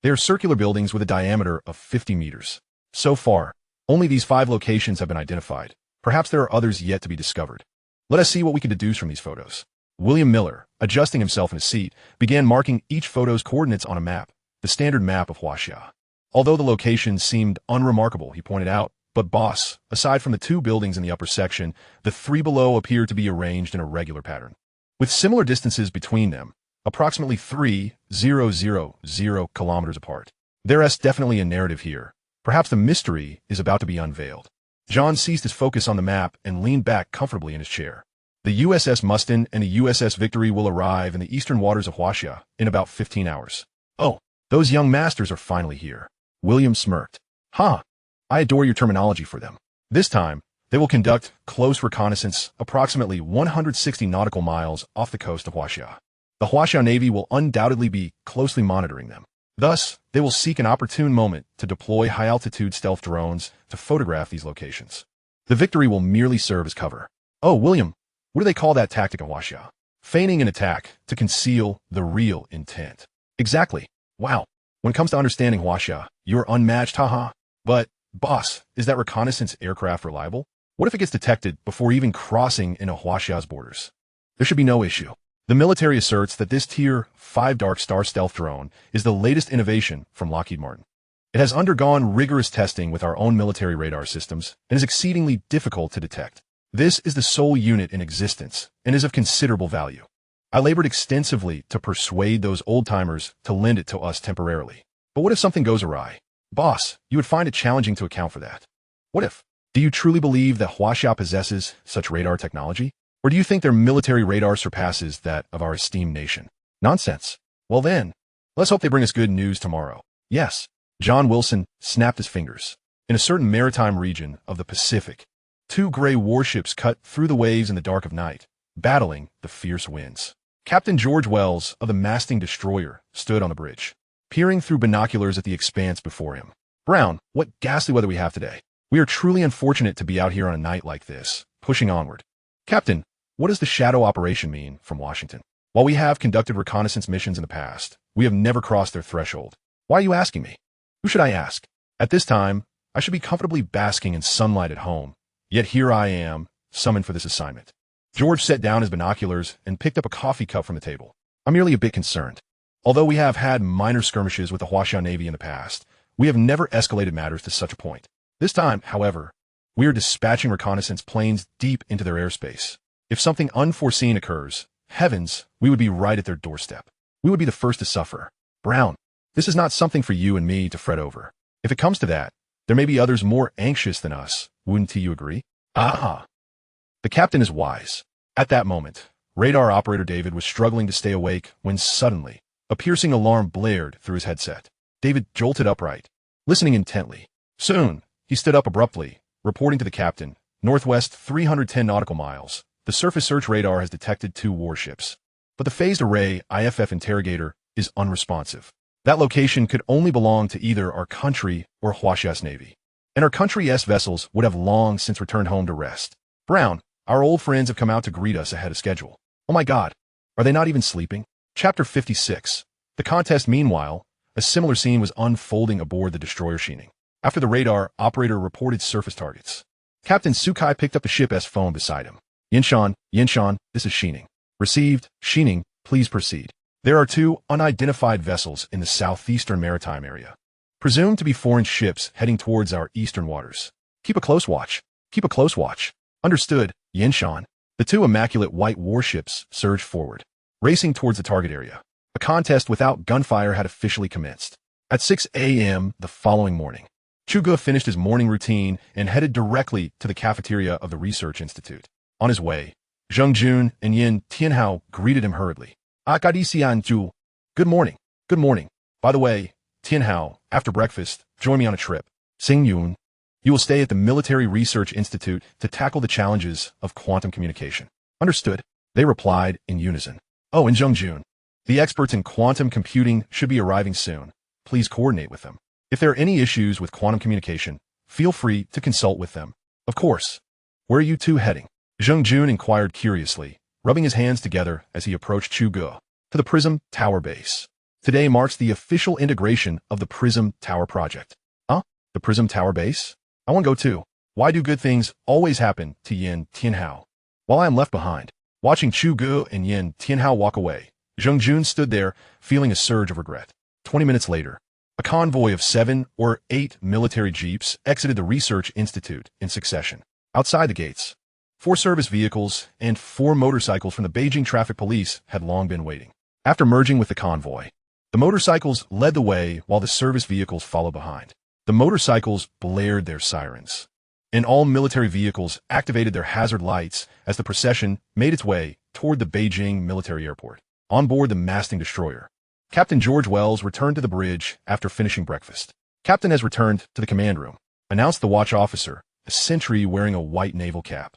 they are circular buildings with a diameter of 50 meters. So far, only these 5 locations have been identified. Perhaps there are others yet to be discovered. Let us see what we can deduce from these photos. William Miller, adjusting himself in his seat, began marking each photo's coordinates on a map, the standard map of Huaxia. Although the locations seemed unremarkable, he pointed out, but boss, aside from the 2 buildings in the upper section, the 3 below appear to be arranged in a regular pattern, with similar distances between them, approximately 3,000 kilometers apart. There is definitely a narrative here. Perhaps the mystery is about to be unveiled. John ceased his focus on the map and leaned back comfortably in his chair. The USS Mustin and the USS Victory will arrive in the eastern waters of Huaxia in about 15 hours. Oh, those young masters are finally here. William smirked. I adore your terminology for them. This time, they will conduct close reconnaissance approximately 160 nautical miles off the coast of Huaxia. The Huaxia Navy will undoubtedly be closely monitoring them. Thus, they will seek an opportune moment to deploy high-altitude stealth drones to photograph these locations. The Victory will merely serve as cover. Oh, William, what do they call that tactic in Huaxia? Feigning an attack to conceal the real intent. Exactly. Wow. When it comes to understanding Huaxia, you're unmatched, haha. But, boss, is that reconnaissance aircraft reliable? What if it gets detected before even crossing into Huaxia's borders? There should be no issue. The military asserts that this Tier 5 Dark Star stealth drone is the latest innovation from Lockheed Martin. It has undergone rigorous testing with our own military radar systems and is exceedingly difficult to detect. This is the sole unit in existence and is of considerable value. I labored extensively to persuade those old-timers to lend it to us temporarily. But what if something goes awry? Boss, you would find it challenging to account for that. What if? Do you truly believe that Huaxia possesses such radar technology? Or do you think their military radar surpasses that of our esteemed nation? Nonsense. Well then, let's hope they bring us good news tomorrow. Yes. John Wilson snapped his fingers. In a certain maritime region of the Pacific, 2 gray warships cut through the waves in the dark of night, battling the fierce winds. Captain George Wells of the masting destroyer stood on the bridge, peering through binoculars at the expanse before him. Brown, what ghastly weather we have today. We are truly unfortunate to be out here on a night like this, pushing onward. Captain, what does the shadow operation mean from Washington? While we have conducted reconnaissance missions in the past, we have never crossed their threshold. Why are you asking me? Who should I ask? At this time, I should be comfortably basking in sunlight at home. Yet here I am, summoned for this assignment. George set down his binoculars and picked up a coffee cup from the table. I'm merely a bit concerned. Although we have had minor skirmishes with the Huaxia Navy in the past, we have never escalated matters to such a point. This time, however, we are dispatching reconnaissance planes deep into their airspace. If something unforeseen occurs, heavens, we would be right at their doorstep. We would be the first to suffer. Brown, this is not something for you and me to fret over. If it comes to that, there may be others more anxious than us. Wouldn't you agree? The captain is wise. At that moment, radar operator David was struggling to stay awake when suddenly, a piercing alarm blared through his headset. David jolted upright, listening intently. Soon, he stood up abruptly, reporting to the captain, northwest 310 nautical miles. The surface search radar has detected 2 warships, but the phased array IFF interrogator is unresponsive. That location could only belong to either our country or Huaxia's Navy, and our country's vessels would have long since returned home to rest. Brown, our old friends have come out to greet us ahead of schedule. Oh my God, are they not even sleeping? Chapter 56. The contest. Meanwhile, a similar scene was unfolding aboard the destroyer Shining. After the radar operator reported surface targets, Captain Sukai picked up the ship's phone beside him. Yinshan, this is Shining. Received. Shining, please proceed. There are 2 unidentified vessels in the southeastern maritime area, presumed to be foreign ships heading towards our eastern waters. Keep a close watch. Keep a close watch. Understood, Yinshan. The 2 immaculate white warships surged forward, racing towards the target area. A contest without gunfire had officially commenced. At 6 a.m. the following morning, Chu Ge finished his morning routine and headed directly to the cafeteria of the Research Institute. On his way, Zheng Jun and Yin Tianhao greeted him hurriedly. Academician Zhu. Good morning. Good morning. By the way, Tianhao, after breakfast, join me on a trip. Xing Yun. You will stay at the Military Research Institute to tackle the challenges of quantum communication. Understood. They replied in unison. Oh, and Zheng Jun. The experts in quantum computing should be arriving soon. Please coordinate with them. If there are any issues with quantum communication, feel free to consult with them. Of course. Where are you two heading? Zheng Jun inquired curiously, rubbing his hands together as he approached Chu Ge. To the Prism Tower base. Today marks the official integration of the Prism Tower project. Huh? The Prism Tower base? I want to go too. Why do good things always happen to Yin Tianhao? While I am left behind, watching Chu Ge and Yin Tianhao walk away, Zheng Jun stood there, feeling a surge of regret. 20 minutes later, a convoy of 7 or 8 military jeeps exited the Research Institute in succession. Outside the gates, 4 service vehicles and 4 motorcycles from the Beijing Traffic Police had long been waiting. After merging with the convoy, the motorcycles led the way while the service vehicles followed behind. The motorcycles blared their sirens, and all military vehicles activated their hazard lights as the procession made its way toward the Beijing military airport. On board the masting destroyer, Captain George Wells returned to the bridge after finishing breakfast. "Captain has returned to the command room," announced the watch officer, a sentry wearing a white naval cap.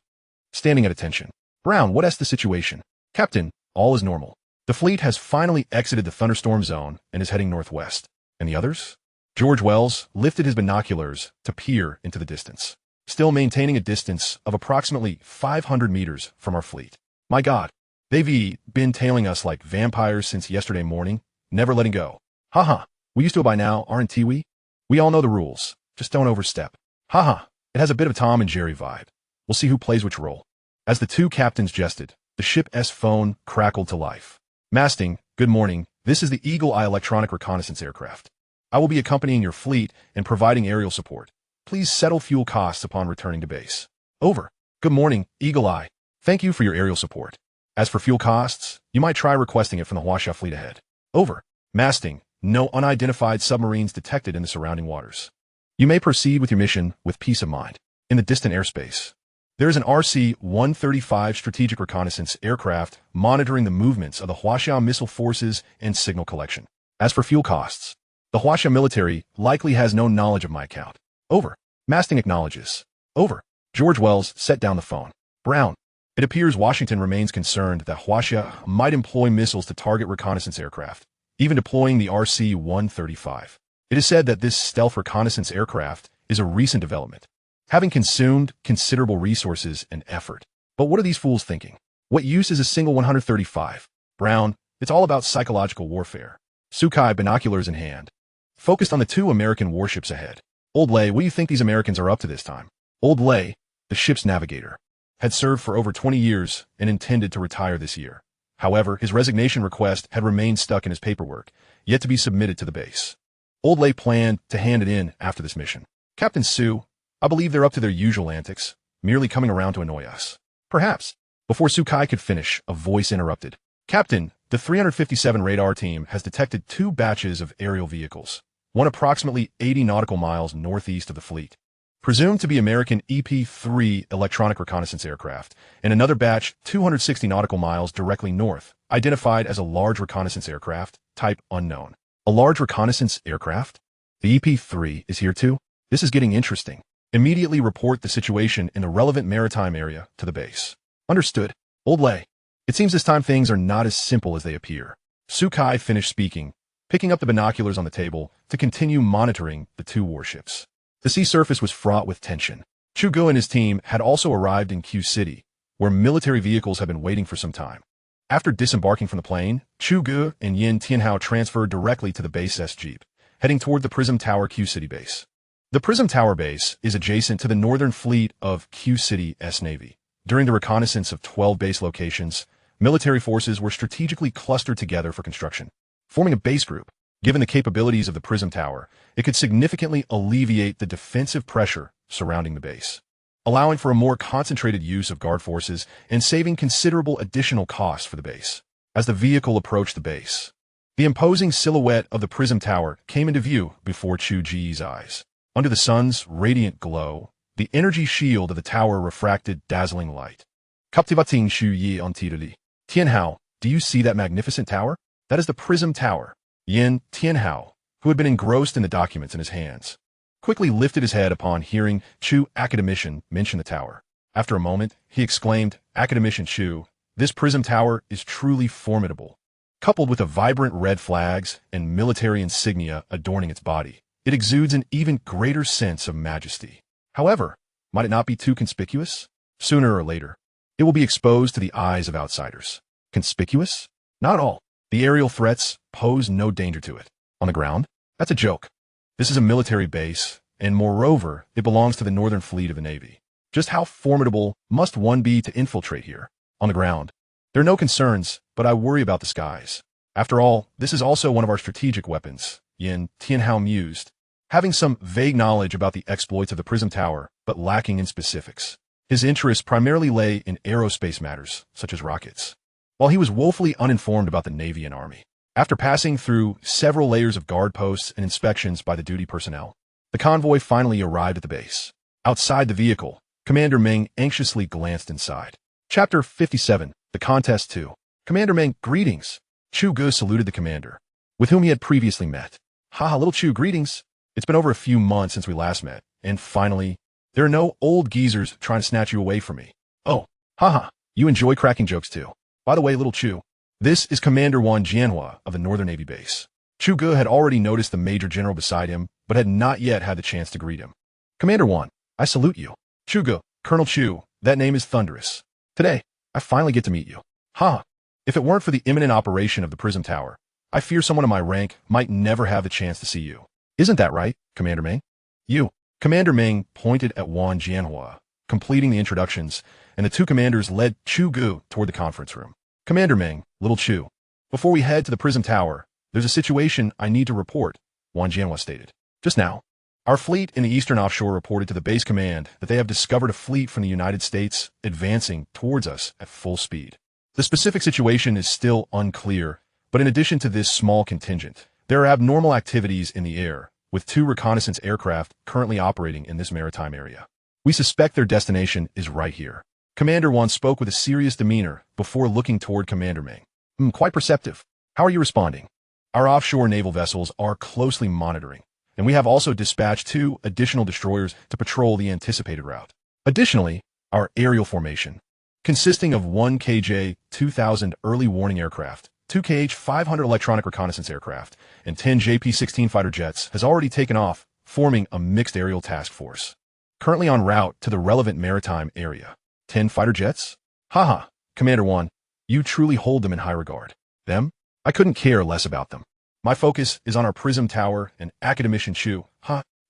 Standing at attention. "Brown, what is the situation?" "Captain, all is normal. The fleet has finally exited the thunderstorm zone and is heading northwest." "And the others?" George Wells lifted his binoculars to peer into the distance, still maintaining a distance of approximately 500 meters from our fleet. "My God, they've been tailing us like vampires since yesterday morning, never letting go. Haha, we used to by now, aren't we? We all know the rules, just don't overstep. Haha, it has a bit of a Tom and Jerry vibe. We'll see who plays which role." As the two captains jested, the ship's phone crackled to life. "Masting, good morning. This is the Eagle Eye electronic reconnaissance aircraft. I will be accompanying your fleet and providing aerial support. Please settle fuel costs upon returning to base." "Over. Good morning, Eagle Eye. Thank you for your aerial support. As for fuel costs, you might try requesting it from the Huaxia fleet ahead." "Over. Masting, no unidentified submarines detected in the surrounding waters. You may proceed with your mission with peace of mind." In the distant airspace, there is an RC-135 strategic reconnaissance aircraft monitoring the movements of the Huaxia missile forces and signal collection. As for fuel costs, the Huaxia military likely has no knowledge of my account. Over. Masting acknowledges. Over. George Wells set down the phone. "Brown, it appears Washington remains concerned that Huaxia might employ missiles to target reconnaissance aircraft, even deploying the RC-135. It is said that this stealth reconnaissance aircraft is a recent development, having consumed considerable resources and effort. But what are these fools thinking? What use is a single 135? Brown, it's all about psychological warfare." Sukai, binoculars in hand, focused on the 2 American warships ahead. "Old Lay, what do you think these Americans are up to this time?" Old Lay, the ship's navigator, had served for over 20 years and intended to retire this year. However, his resignation request had remained stuck in his paperwork, yet to be submitted to the base. Old Lay planned to hand it in after this mission. "Captain Sue, I believe they're up to their usual antics, merely coming around to annoy us." "Perhaps." Before Sukai could finish, a voice interrupted. "Captain, the 357 radar team has detected 2 batches of aerial vehicles, one approximately 80 nautical miles northeast of the fleet, presumed to be American EP-3 electronic reconnaissance aircraft, and another batch 260 nautical miles directly north, identified as a large reconnaissance aircraft, type unknown." "A large reconnaissance aircraft? The EP-3 is here too? This is getting interesting. Immediately report the situation in the relevant maritime area to the base." "Understood." "Old Lay, it seems this time things are not as simple as they appear." Sukai finished speaking, picking up the binoculars on the table to continue monitoring the 2 warships. The sea surface was fraught with tension. Chu Ge and his team had also arrived in Q City, where military vehicles had been waiting for some time. After disembarking from the plane, Chu Ge and Yin Tianhao transferred directly to the base's jeep, heading toward the Prism Tower Q City base. The Prism Tower base is adjacent to the northern fleet of Q City's Navy. During the reconnaissance of 12 base locations, military forces were strategically clustered together for construction, forming a base group. Given the capabilities of the Prism Tower, it could significantly alleviate the defensive pressure surrounding the base, allowing for a more concentrated use of guard forces and saving considerable additional costs for the base. As the vehicle approached the base, the imposing silhouette of the Prism Tower came into view before Chu Ge's eyes. Under the sun's radiant glow, the energy shield of the tower refracted dazzling light. "Captivating Shu Yi Antirili. Tianhao, do you see that magnificent tower? That is the Prism Tower." Yin Tianhao, who had been engrossed in the documents in his hands, quickly lifted his head upon hearing Chu Academician mention the tower. After a moment, he exclaimed, "Academician Chu, this Prism Tower is truly formidable. Coupled with the vibrant red flags and military insignia adorning its body, it exudes an even greater sense of majesty. However, Might it not be too conspicuous? Sooner or later, it will be exposed to the eyes of outsiders. Conspicuous? Not at all. The aerial threats pose no danger to it. On the ground? That's a joke. This is a military base, and moreover, it belongs to the Northern Fleet of the Navy. Just how formidable must one be to infiltrate here? On the ground, there are no concerns, but I worry about the skies. After all, this is also one of our strategic weapons, Yin Tianhao mused, having some vague knowledge about the exploits of the Prism Tower, but lacking in specifics. His interests primarily lay in aerospace matters, such as rockets, while he was woefully uninformed about the Navy and Army. After passing through several layers of guard posts and inspections by the duty personnel, the convoy finally arrived at the base. Outside the vehicle, Commander Meng anxiously glanced inside. Chapter 57, The Contest 2. Commander Meng, greetings. Chu Ge saluted the commander, with whom he had previously met. Haha, little Chu, greetings. It's been over a few months since we last met, and finally, there are no old geezers trying to snatch you away from me. Oh, haha, you enjoy cracking jokes too. By the way, little Chu, this is Commander Wan Jianhua of the Northern Navy Base. Chu Ge had already noticed the Major General beside him, but had not yet had the chance to greet him. Commander Wan, I salute you. Chu Ge, Colonel Chu, that name is thunderous. Today, I finally get to meet you. Ha! If it weren't for the imminent operation of the Prism Tower, I fear someone of my rank might never have the chance to see you. Isn't that right, Commander Meng? You. Commander Meng pointed at Wan Jianhua, completing the introductions, and the two commanders led Chu Ge toward the conference room. Commander Meng, little Chu, before we head to the Prism Tower, there's a situation I need to report, Wan Jianhua stated. Just now, our fleet in the eastern offshore reported to the base command that they have discovered a fleet from the United States advancing towards us at full speed. The specific situation is still unclear, but in addition to this small contingent, there are abnormal activities in the air, with 2 reconnaissance aircraft currently operating in this maritime area. We suspect their destination is right here. Commander Wan spoke with a serious demeanor before looking toward Commander Meng. Quite perceptive. How are you responding? Our offshore naval vessels are closely monitoring, and we have also dispatched 2 additional destroyers to patrol the anticipated route. Additionally, our aerial formation, consisting of 1 KJ-2000 early warning aircraft, 2 KH-500 electronic reconnaissance aircraft, and 10 JP-16 fighter jets, has already taken off, forming a mixed aerial task force. Currently en route to the relevant maritime area. 10 fighter jets? Haha, Commander Wan, you truly hold them in high regard. Them? I couldn't care less about them. My focus is on our Prism Tower and Academician Chu.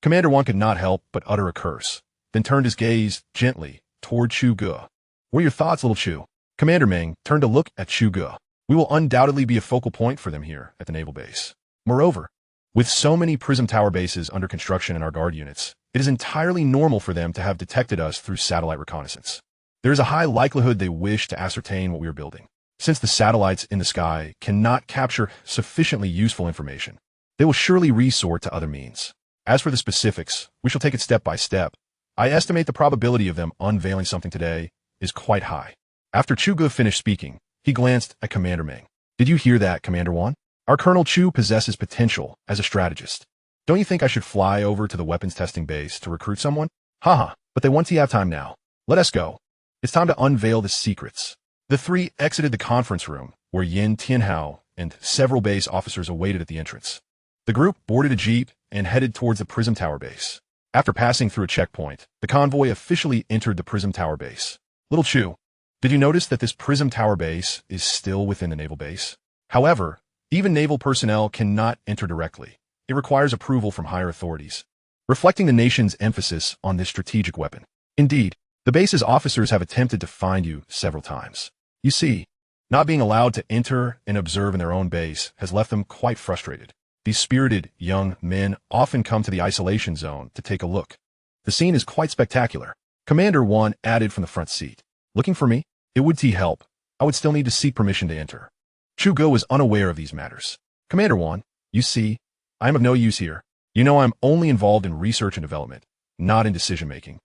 Commander Wan could not help but utter a curse, then turned his gaze gently toward Chu Ge. What are your thoughts, little Chu? Commander Meng turned to look at Chu Ge. We will undoubtedly be a focal point for them here at the naval base. Moreover, with so many Prism Tower bases under construction in our guard units, it is entirely normal for them to have detected us through satellite reconnaissance. There is a high likelihood they wish to ascertain what we are building. Since the satellites in the sky cannot capture sufficiently useful information, they will surely resort to other means. As for the specifics, we shall take it step by step. I estimate the probability of them unveiling something today is quite high. After Chu Ge finished speaking, he glanced at Commander Meng. Did you hear that, Commander Wan? Our Colonel Chu possesses potential as a strategist. Don't you think I should fly over to the weapons testing base to recruit someone? Haha, but they want to have time now. Let us go. It's time to unveil the secrets. The 3 exited the conference room, where Yin Tianhao and several base officers awaited at the entrance. The group boarded a jeep and headed towards the Prism Tower base. After passing through a checkpoint, the convoy officially entered the Prism Tower base. Little Chu, did you notice that this Prism Tower base is still within the naval base? However, even naval personnel cannot enter directly. It requires approval from higher authorities, reflecting the nation's emphasis on this strategic weapon. Indeed, the base's officers have attempted to find you several times. You see, not being allowed to enter and observe in their own base has left them quite frustrated. These spirited young men often come to the isolation zone to take a look. The scene is quite spectacular. Commander Wan added from the front seat. Looking for me? It would help. I would still need to seek permission to enter. Chu Ge was unaware of these matters. Commander Wan, you see, I am of no use here. You know I'm only involved in research and development, not in decision-making.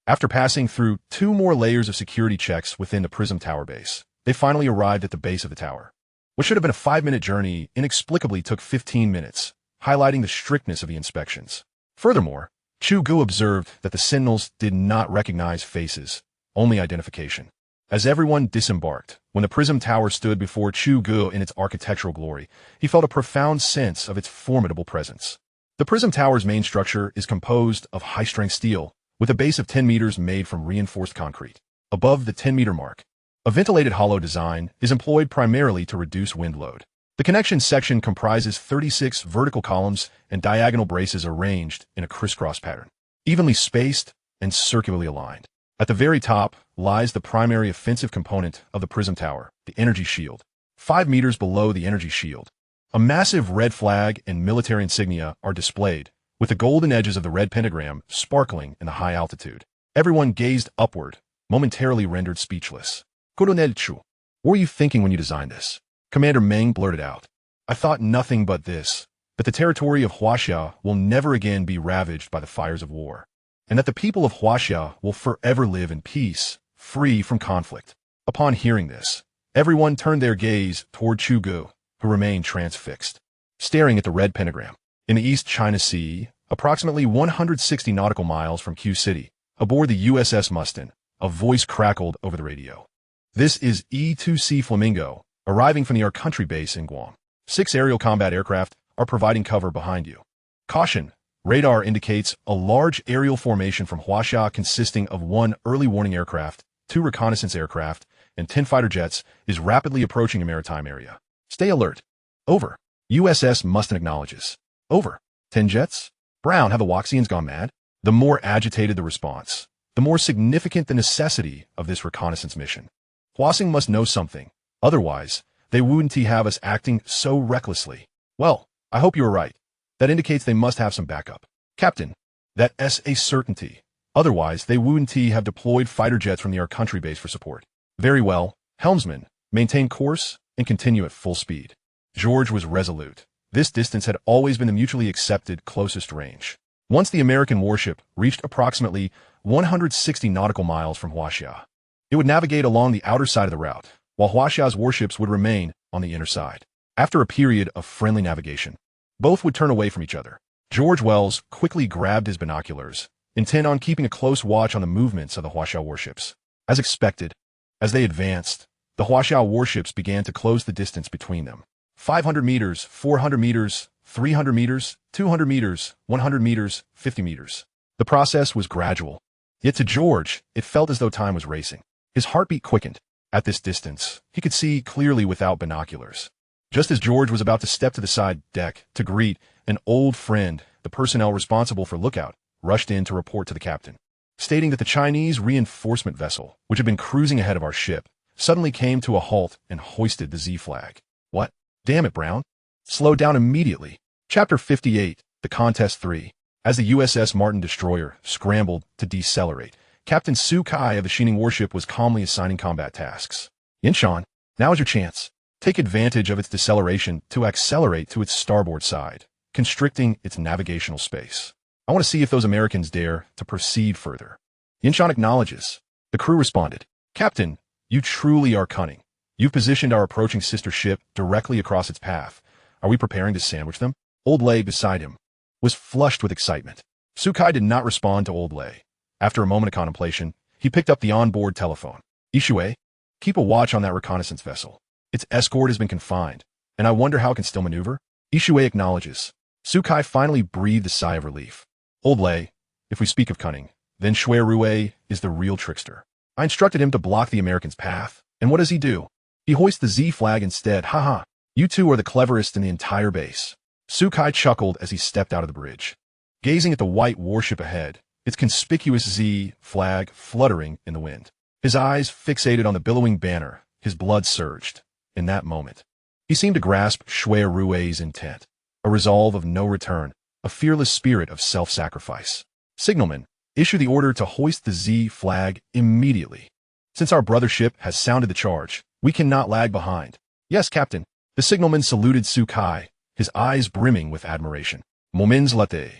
After passing through 2 more layers of security checks within the Prism Tower base, they finally arrived at the base of the tower. What should have been a 5-minute journey inexplicably took 15 minutes, highlighting the strictness of the inspections. Furthermore, Chu Ge observed that the sentinels did not recognize faces, only identification. As everyone disembarked, when the Prism Tower stood before Chu Ge in its architectural glory, he felt a profound sense of its formidable presence. The Prism Tower's main structure is composed of high-strength steel, with a base of 10 meters made from reinforced concrete. Above the 10-meter mark, a ventilated hollow design is employed primarily to reduce wind load. The connection section comprises 36 vertical columns and diagonal braces arranged in a crisscross pattern, evenly spaced and circularly aligned. At the very top lies the primary offensive component of the Prism Tower, the energy shield. 5 meters below the energy shield, a massive red flag and military insignia are displayed, with the golden edges of the red pentagram sparkling in the high altitude. Everyone gazed upward, momentarily rendered speechless. Colonel Chu, what were you thinking when you designed this? Commander Meng blurted out. I thought nothing but this, that the territory of Huaxia will never again be ravaged by the fires of war, and that the people of Huaxia will forever live in peace, free from conflict. Upon hearing this, everyone turned their gaze toward Chu Ge, who remained transfixed, staring at the red pentagram. In the East China Sea, approximately 160 nautical miles from Q City, aboard the USS Milestone, a voice crackled over the radio. This is E-2C Flamingo, arriving from the Our Country base in Guam. 6 aerial combat aircraft are providing cover behind you. Caution! Radar indicates a large aerial formation from Huaxia consisting of 1 early warning aircraft, 2 reconnaissance aircraft, and 10 fighter jets is rapidly approaching a maritime area. Stay alert. Over. USS Milestone acknowledges. Over. 10 jets? Brown, have the Huaxians gone mad? The more agitated the response, the more significant the necessity of this reconnaissance mission. Huaxing must know something. Otherwise, they wouldn't have us acting so recklessly. Well, I hope you are right. That indicates they must have some backup. Captain, that's a certainty. Otherwise, they wouldn't have deployed fighter jets from the Our Country base for support. Very well, helmsman, maintain course and continue at full speed. George was resolute. This distance had always been the mutually accepted closest range. Once the American warship reached approximately 160 nautical miles from Huaxia, it would navigate along the outer side of the route, while Huaxia's warships would remain on the inner side. After a period of friendly navigation, both would turn away from each other. George Wells quickly grabbed his binoculars, intent on keeping a close watch on the movements of the Huaxia warships. As expected, as they advanced, the Huaxia warships began to close the distance between them. 500 meters, 400 meters, 300 meters, 200 meters, 100 meters, 50 meters. The process was gradual. Yet to George, it felt as though time was racing. His heartbeat quickened. At this distance, he could see clearly without binoculars. Just as George was about to step to the side deck to greet an old friend, the personnel responsible for lookout rushed in to report to the captain, stating that the Chinese reinforcement vessel, which had been cruising ahead of our ship, suddenly came to a halt and hoisted the Z flag. What? Damn it, Brown. Slow down immediately. Chapter 58, The Contest 3. As the USS Martin destroyer scrambled to decelerate, Captain Chu Ge of the Shining warship was calmly assigning combat tasks. Yinshan, now is your chance. Take advantage of its deceleration to accelerate to its starboard side, constricting its navigational space. I want to see if those Americans dare to proceed further. Yinshan acknowledges. The crew responded. Captain, you truly are cunning. You've positioned our approaching sister ship directly across its path. Are we preparing to sandwich them? Old Lei beside him was flushed with excitement. Chu Ge did not respond to Old Lei. After a moment of contemplation, he picked up the onboard telephone. Ishue, keep a watch on that reconnaissance vessel. Its escort has been confined, and I wonder how it can still maneuver. Ishue acknowledges. Chu Ge finally breathed a sigh of relief. Old Lei, if we speak of cunning, then Shui Rui is the real trickster. I instructed him to block the American's path, and what does he do? He hoists the Z flag instead. Haha, you two are the cleverest in the entire base. Chu Ge chuckled as he stepped out of the bridge, gazing at the white warship ahead, its conspicuous Z flag fluttering in the wind. His eyes fixated on the billowing banner, his blood surged. In that moment, he seemed to grasp Shui Rui's intent, a resolve of no return, a fearless spirit of self-sacrifice. Signalman, issue the order to hoist the Z flag immediately. Since our brother ship has sounded the charge, we cannot lag behind. Yes, Captain. The signalman saluted Chu Ge, his eyes brimming with admiration. Moments later,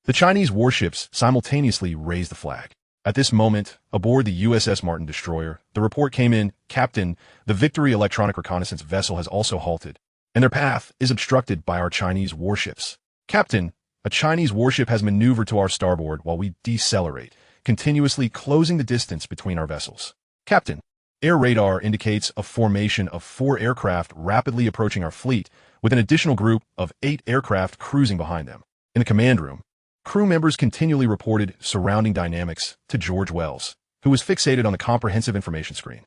the Chinese warships simultaneously raised the flag. At this moment, aboard the USS Martin destroyer, the report came in, Captain, the Victory electronic reconnaissance vessel has also halted, and their path is obstructed by our Chinese warships. Captain, a Chinese warship has maneuvered to our starboard while we decelerate, continuously closing the distance between our vessels. Captain, air radar indicates a formation of 4 aircraft rapidly approaching our fleet, with an additional group of 8 aircraft cruising behind them. In the command room, Crew members continually reported surrounding dynamics to George Wells, who was fixated on the comprehensive information screen.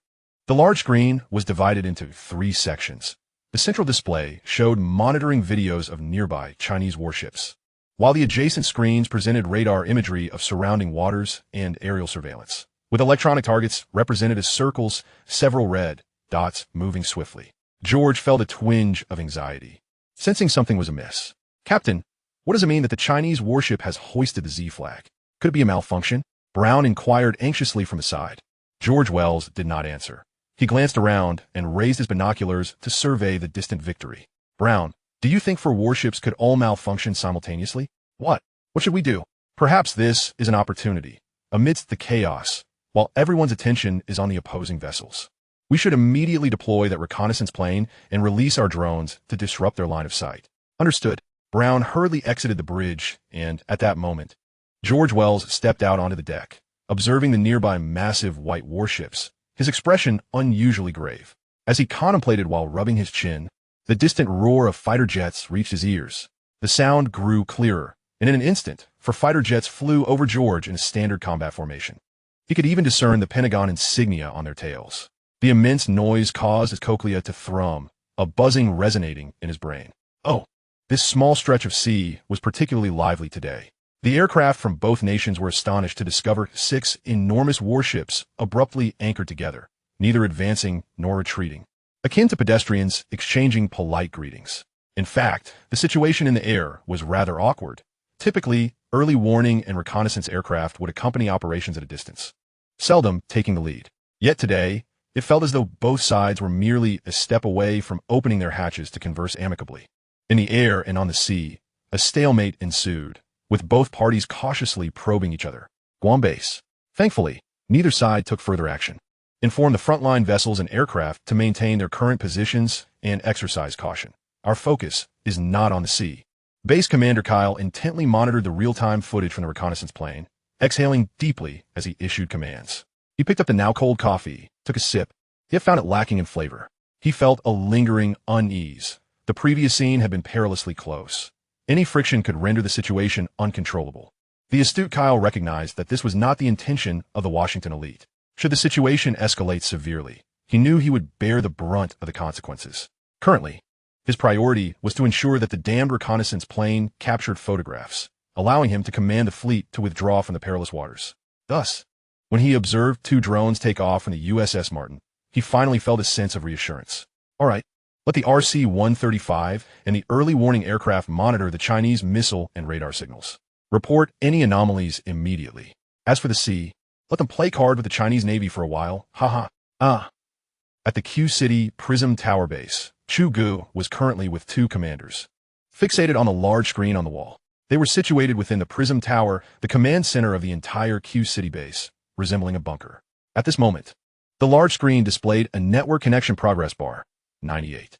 The large screen was divided into 3 sections. The central display showed monitoring videos of nearby Chinese warships, while the adjacent screens presented radar imagery of surrounding waters and aerial surveillance, with electronic targets represented as circles, several red dots moving swiftly. George felt a twinge of anxiety, sensing something was amiss. "Captain, what does it mean that the Chinese warship has hoisted the Z flag? Could it be a malfunction?" Brown inquired anxiously from the side. George Wells did not answer. He glanced around and raised his binoculars to survey the distant victory. "Brown, do you think 4 warships could all malfunction simultaneously? What should we do? Perhaps this is an opportunity. Amidst the chaos, while everyone's attention is on the opposing vessels, we should immediately deploy that reconnaissance plane and release our drones to disrupt their line of sight." "Understood." Brown hurriedly exited the bridge, and at that moment, George Wells stepped out onto the deck, observing the nearby massive white warships, his expression unusually grave. As he contemplated while rubbing his chin, the distant roar of fighter jets reached his ears. The sound grew clearer, and in an instant, 4 fighter jets flew over George in a standard combat formation. He could even discern the Pentagon insignia on their tails. The immense noise caused his cochlea to thrum, a buzzing resonating in his brain. Oh, this small stretch of sea was particularly lively today. The aircraft from both nations were astonished to discover 6 enormous warships abruptly anchored together, neither advancing nor retreating, akin to pedestrians exchanging polite greetings. In fact, the situation in the air was rather awkward. Typically, early warning and reconnaissance aircraft would accompany operations at a distance, seldom taking the lead. Yet today, it felt as though both sides were merely a step away from opening their hatches to converse amicably. In the air and on the sea, a stalemate ensued, with both parties cautiously probing each other. Guam base. Thankfully, neither side took further action. Inform the frontline vessels and aircraft to maintain their current positions and exercise caution. Our focus is not on the sea. Base Commander Kyle intently monitored the real-time footage from the reconnaissance plane, exhaling deeply as he issued commands. He picked up the now-cold coffee, took a sip, yet found it lacking in flavor. He felt a lingering unease. The previous scene had been perilously close. Any friction could render the situation uncontrollable. The astute Kyle recognized that this was not the intention of the Washington elite. Should the situation escalate severely, he knew he would bear the brunt of the consequences. Currently, his priority was to ensure that the damned reconnaissance plane captured photographs, allowing him to command the fleet to withdraw from the perilous waters. Thus, when he observed 2 drones take off from the USS Martin, he finally felt a sense of reassurance. All right, let the RC-135 and the early warning aircraft monitor the Chinese missile and radar signals. Report any anomalies immediately. As for the sea, let them play card with the Chinese Navy for a while. Haha. At the Q City Prism Tower base, Chu Ge was currently with 2 commanders, fixated on the large screen on the wall. They were situated within the Prism Tower, the command center of the entire Q City base, resembling a bunker. At this moment, the large screen displayed a network connection progress bar. 98,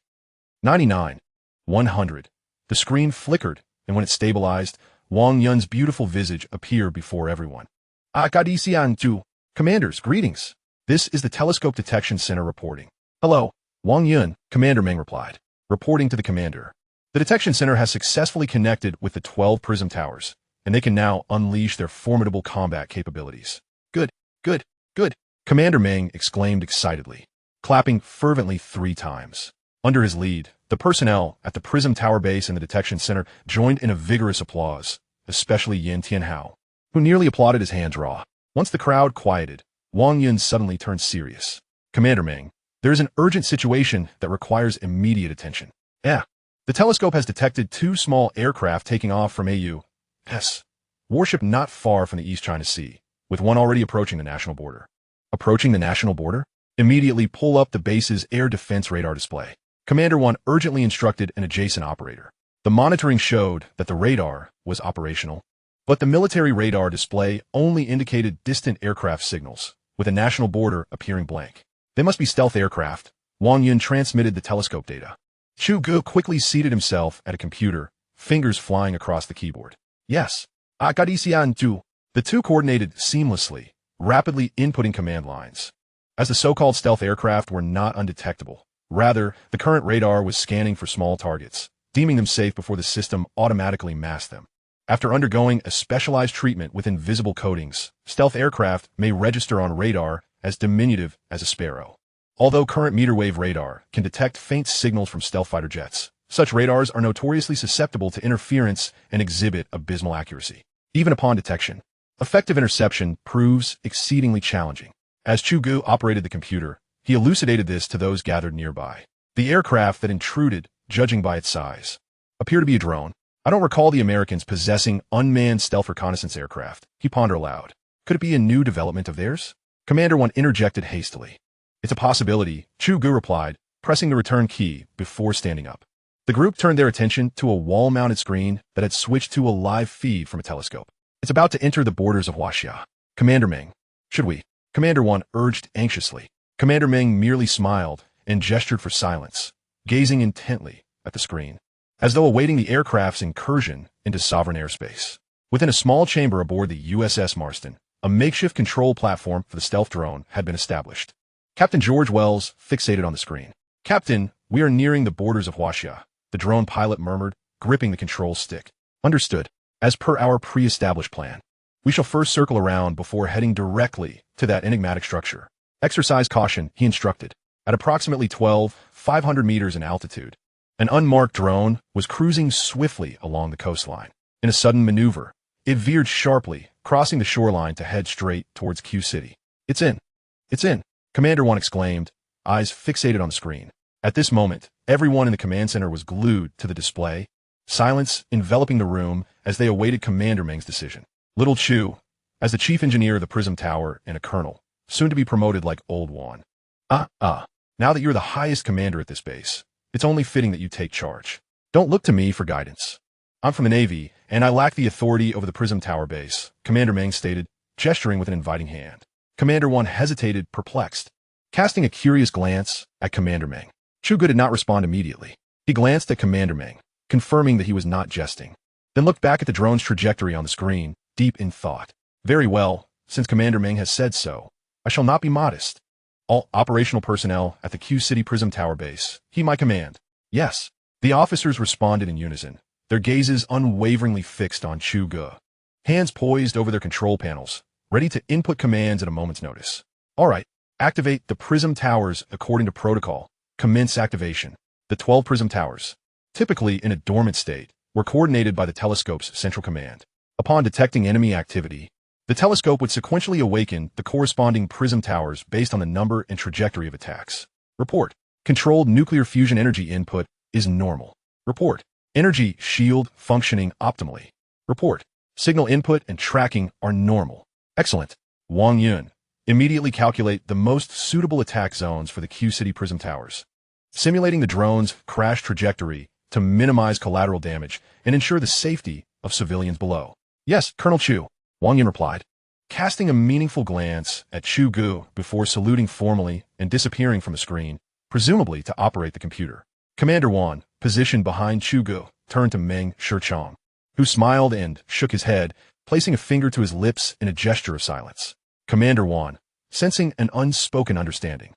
99, 100. The screen flickered, and when it stabilized, Wang Yun's beautiful visage appeared before everyone. Academician. Commanders, greetings. This is the Telescope Detection Center reporting. Hello. Wang Yun, Commander Meng replied, reporting to the commander. The detection center has successfully connected with the 12 Prism Towers, and they can now unleash their formidable combat capabilities. Good, good, good. Commander Meng exclaimed excitedly, clapping fervently 3 times. Under his lead, the personnel at the Prism Tower base and the detection center joined in a vigorous applause, especially Yin Tianhao, who nearly applauded his hands raw. Once the crowd quieted, Wang Yun suddenly turned serious. Commander Meng, there is an urgent situation that requires immediate attention. The telescope has detected 2 small aircraft taking off from A.U.S. warship not far from the East China Sea, with one already approaching the national border. Approaching the national border? Immediately pull up the base's air defense radar display. Commander 1 urgently instructed an adjacent operator. The monitoring showed that the radar was operational, but the military radar display only indicated distant aircraft signals, with the national border appearing blank. They must be stealth aircraft. Wang Yun transmitted the telescope data. Chu Ge quickly seated himself at a computer, fingers flying across the keyboard. Yes. Academician. The 2 coordinated seamlessly, rapidly inputting command lines. As the so-called stealth aircraft were not undetectable. Rather, the current radar was scanning for small targets, deeming them safe before the system automatically masked them. After undergoing a specialized treatment with invisible coatings, stealth aircraft may register on radar as diminutive as a sparrow. Although current meter-wave radar can detect faint signals from stealth fighter jets, such radars are notoriously susceptible to interference and exhibit abysmal accuracy. Even upon detection, effective interception proves exceedingly challenging. As Chu Ge operated the computer, he elucidated this to those gathered nearby. The aircraft that intruded, judging by its size, appeared to be a drone. I don't recall the Americans possessing unmanned stealth reconnaissance aircraft, he pondered aloud. Could it be a new development of theirs? Commander 1 interjected hastily. It's a possibility, Chu Ge replied, pressing the return key before standing up. The group turned their attention to a wall-mounted screen that had switched to a live feed from a telescope. It's about to enter the borders of Huaxia. Commander Meng, should we? Commander 1 urged anxiously. Commander Meng merely smiled and gestured for silence, gazing intently at the screen, as though awaiting the aircraft's incursion into sovereign airspace. Within a small chamber aboard the USS Marston, a makeshift control platform for the stealth drone had been established. Captain George Wells fixated on the screen. Captain, we are nearing the borders of Huaxia, the drone pilot murmured, gripping the control stick. Understood. As per our pre-established plan, we shall first circle around before heading directly to that enigmatic structure. Exercise caution, he instructed. At approximately 500 meters in altitude, an unmarked drone was cruising swiftly along the coastline. In a sudden maneuver, it veered sharply, crossing the shoreline to head straight towards Q City. It's in. It's in. Commander 1 exclaimed, eyes fixated on the screen. At this moment, everyone in the command center was glued to the display, silence enveloping the room as they awaited Commander Meng's decision. Little Chu, as the chief engineer of the Prism Tower and a colonel, soon to be promoted like Old Juan. Now that you're the highest commander at this base, it's only fitting that you take charge. Don't look to me for guidance. I'm from the Navy, and I lack the authority over the Prism Tower base, Commander Meng stated, gesturing with an inviting hand. Commander 1 hesitated, perplexed, casting a curious glance at Commander Meng. Chu Ge did not respond immediately. He glanced at Commander Meng, confirming that he was not jesting, then looked back at the drone's trajectory on the screen, deep in thought. Very well, since Commander Meng has said so, I shall not be modest. All operational personnel at the Q City Prism Tower base, he my command. Yes. The officers responded in unison, their gazes unwaveringly fixed on Chu Ge, hands poised over their control panels, ready to input commands at a moment's notice. All right, activate the Prism Towers according to protocol. Commence activation. The 12 Prism Towers, typically in a dormant state, were coordinated by the telescope's central command. Upon detecting enemy activity, the telescope would sequentially awaken the corresponding Prism Towers based on the number and trajectory of attacks. Report. Controlled nuclear fusion energy input is normal. Report. Energy shield functioning optimally. Report. Signal input and tracking are normal. Excellent. Wang Yun. Immediately calculate the most suitable attack zones for the Q City Prism Towers, simulating the drone's crash trajectory to minimize collateral damage and ensure the safety of civilians below. Yes, Colonel Chu, Wang Yun replied, casting a meaningful glance at Chu Ge before saluting formally and disappearing from the screen, presumably to operate the computer. Commander 1, positioned behind Chu Ge, turned to Meng Shichong, who smiled and shook his head, placing a finger to his lips in a gesture of silence. Commander 1, sensing an unspoken understanding,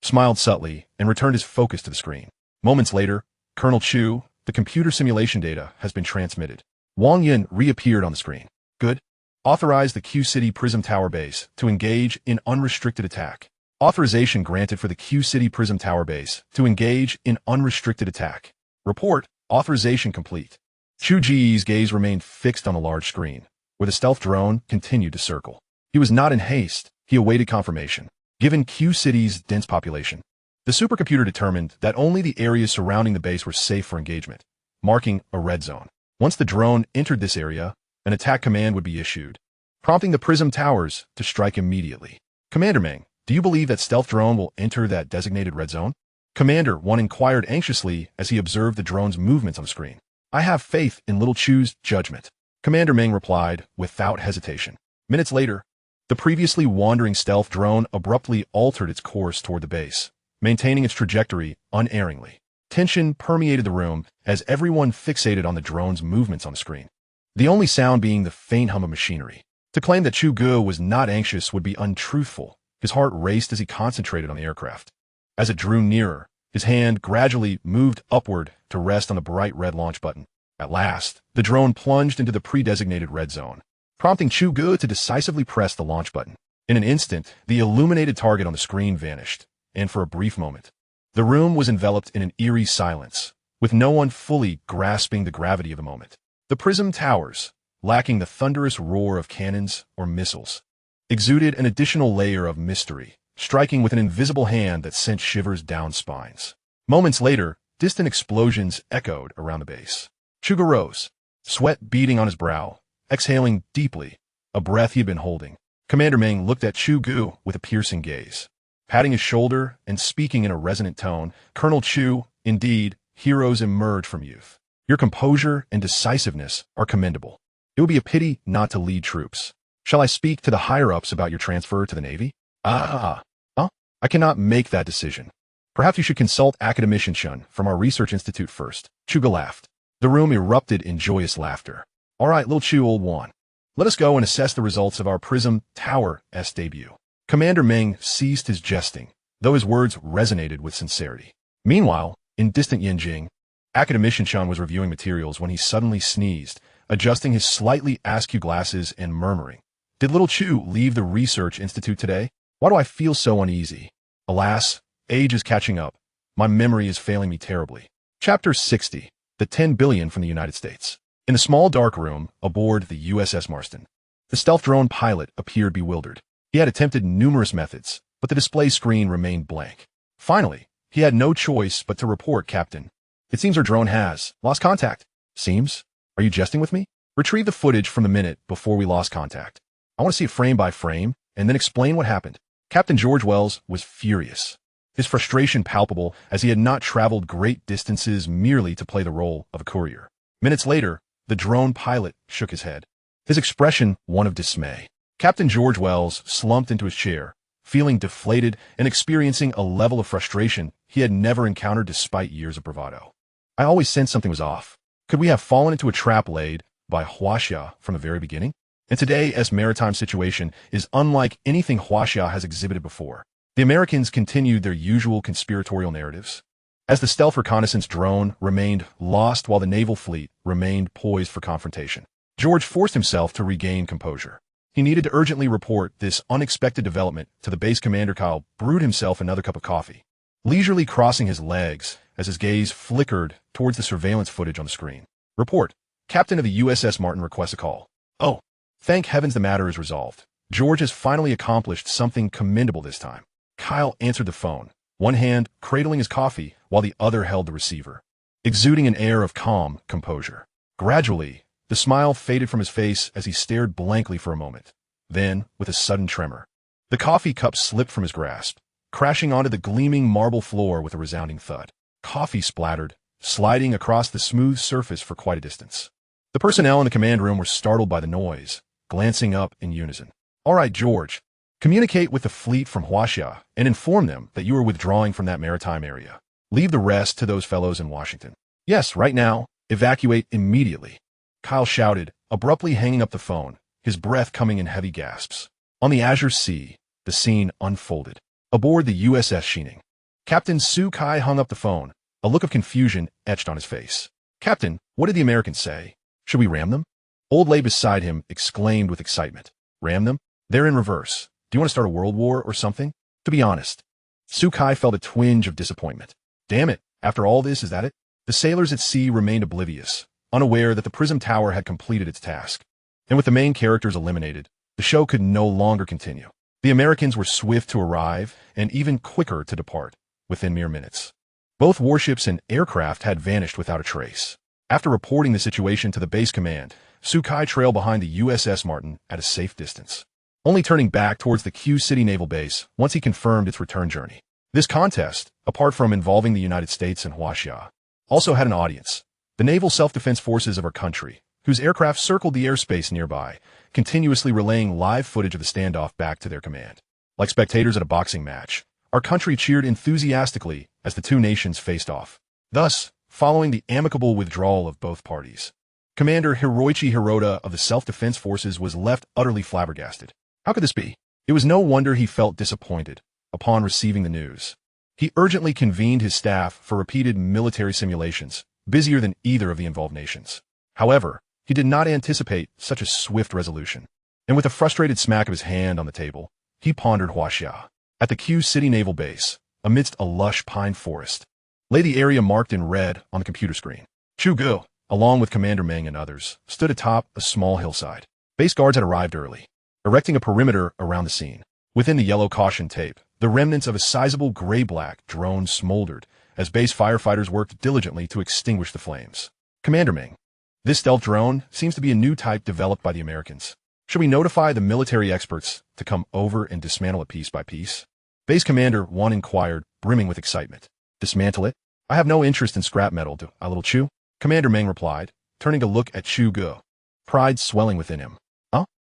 smiled subtly and returned his focus to the screen. Moments later, Colonel Chu, the computer simulation data has been transmitted. Wang Yun reappeared on the screen. Good. Authorize the Q City Prism Tower base to engage in unrestricted attack. Authorization granted for the Q City Prism Tower base to engage in unrestricted attack. Report. Authorization complete. Chu Ge's gaze remained fixed on the large screen, where the stealth drone continued to circle. He was not in haste. He awaited confirmation. Given Q City's dense population, the supercomputer determined that only the areas surrounding the base were safe for engagement, marking a red zone. Once the drone entered this area, an attack command would be issued, prompting the Prism Towers to strike immediately. Commander Meng, do you believe that stealth drone will enter that designated red zone? Commander 1 inquired anxiously as he observed the drone's movements on the screen. I have faith in Little Chu's judgment. Commander Meng replied without hesitation. Minutes later, the previously wandering stealth drone abruptly altered its course toward the base, maintaining its trajectory unerringly. Tension permeated the room as everyone fixated on the drone's movements on the screen, the only sound being the faint hum of machinery. To claim that Chu Ge was not anxious would be untruthful. His heart raced as he concentrated on the aircraft. As it drew nearer, his hand gradually moved upward to rest on the bright red launch button. At last, the drone plunged into the pre-designated red zone, prompting Chu Ge to decisively press the launch button. In an instant, the illuminated target on the screen vanished, and for a brief moment, the room was enveloped in an eerie silence, with no one fully grasping the gravity of the moment. The Prism towers, lacking the thunderous roar of cannons or missiles, exuded an additional layer of mystery, striking with an invisible hand that sent shivers down spines. Moments later, distant explosions echoed around the base. Chu Ge rose, sweat beading on his brow, exhaling deeply, a breath he had been holding. Commander Meng looked at Chu Ge with a piercing gaze. Patting his shoulder and speaking in a resonant tone, Colonel Chu, indeed, heroes emerge from youth. Your composure and decisiveness are commendable. It would be a pity not to lead troops. Shall I speak to the higher-ups about your transfer to the Navy? I cannot make that decision. Perhaps you should consult Academician from our research institute first. Chu Ge laughed. The room erupted in joyous laughter. All right, little Chu, old one. Let us go and assess the results of our Prism Tower's debut. Commander Meng ceased his jesting, though his words resonated with sincerity. Meanwhile, in distant Yinjing, Academician was reviewing materials when he suddenly sneezed, adjusting his slightly askew glasses and murmuring, "Did little Chu leave the research institute today? Why do I feel so uneasy? Alas, age is catching up. My memory is failing me terribly." Chapter 60. The 10 billion from the United States. In the small dark room aboard the USS Marston, the stealth drone pilot appeared bewildered. He had attempted numerous methods, but the display screen remained blank. Finally, he had no choice but to report, "Captain, it seems our drone has lost contact." "Seems? Are you jesting with me? Retrieve the footage from the minute before we lost contact. I want to see it frame by frame, and then explain what happened." Captain George Wells was furious, his frustration palpable as he had not traveled great distances merely to play the role of a courier. Minutes later, the drone pilot shook his head, his expression one of dismay. Captain George Wells slumped into his chair, feeling deflated and experiencing a level of frustration he had never encountered despite years of bravado. "I always sensed something was off. Could we have fallen into a trap laid by Huaxia from the very beginning? And today's maritime situation is unlike anything Huaxia has exhibited before." The Americans continued their usual conspiratorial narratives, as the stealth reconnaissance drone remained lost while the naval fleet remained poised for confrontation. George forced himself to regain composure. He needed to urgently report this unexpected development to the base commander. Kyle brewed himself another cup of coffee, leisurely crossing his legs as his gaze flickered towards the surveillance footage on the screen. "Report. Captain of the USS Martin requests a call." "Oh, thank heavens the matter is resolved. George has finally accomplished something commendable this time." Kyle answered the phone, one hand cradling his coffee while the other held the receiver, exuding an air of calm composure. Gradually, the smile faded from his face as he stared blankly for a moment. Then, with a sudden tremor, the coffee cup slipped from his grasp, crashing onto the gleaming marble floor with a resounding thud. Coffee splattered, sliding across the smooth surface for quite a distance. The personnel in the command room were startled by the noise, glancing up in unison. "All right, George. Communicate with the fleet from Huaxia and inform them that you are withdrawing from that maritime area. Leave the rest to those fellows in Washington." "Yes, right now. Evacuate immediately," Kyle shouted, abruptly hanging up the phone, his breath coming in heavy gasps. On the azure sea, the scene unfolded. Aboard the USS Shining, Captain Su Kai hung up the phone, a look of confusion etched on his face. "Captain, what did the Americans say? Should we ram them?" Old Lay beside him exclaimed with excitement. "Ram them? They're in reverse. Do you want to start a world war or something?" To be honest, Su Kai felt a twinge of disappointment. Damn it, after all this, is that it? The sailors at sea remained oblivious, unaware that the Prism Tower had completed its task. And with the main characters eliminated, the show could no longer continue. The Americans were swift to arrive and even quicker to depart, within mere minutes. Both warships and aircraft had vanished without a trace. After reporting the situation to the base command, Su Kai trailed behind the USS Martin at a safe distance, only turning back towards the Q City Naval Base once he confirmed its return journey. This contest, apart from involving the United States and Huaxia, also had an audience: the naval self-defense forces of our country, whose aircraft circled the airspace nearby, continuously relaying live footage of the standoff back to their command. Like spectators at a boxing match, our country cheered enthusiastically as the two nations faced off. Thus, following the amicable withdrawal of both parties, Commander Hiroichi Hirota of the self-defense forces was left utterly flabbergasted. How could this be? It was no wonder he felt disappointed upon receiving the news. He urgently convened his staff for repeated military simulations, busier than either of the involved nations. However, he did not anticipate such a swift resolution. And with a frustrated smack of his hand on the table, he pondered Huaxia. At the Q City Naval Base, amidst a lush pine forest, lay the area marked in red on the computer screen. Chu Ge, along with Commander Meng and others, stood atop a small hillside. Base guards had arrived early, erecting a perimeter around the scene. Within the yellow caution tape, the remnants of a sizable gray-black drone smoldered as base firefighters worked diligently to extinguish the flames. Commander Meng, this stealth drone seems to be a new type developed by the Americans. Should we notify the military experts to come over and dismantle it piece by piece? Base Commander 1 inquired, brimming with excitement. Dismantle it? I have no interest in scrap metal, do I, little Chu? Commander Meng replied, turning to look at Chu Ge, pride swelling within him.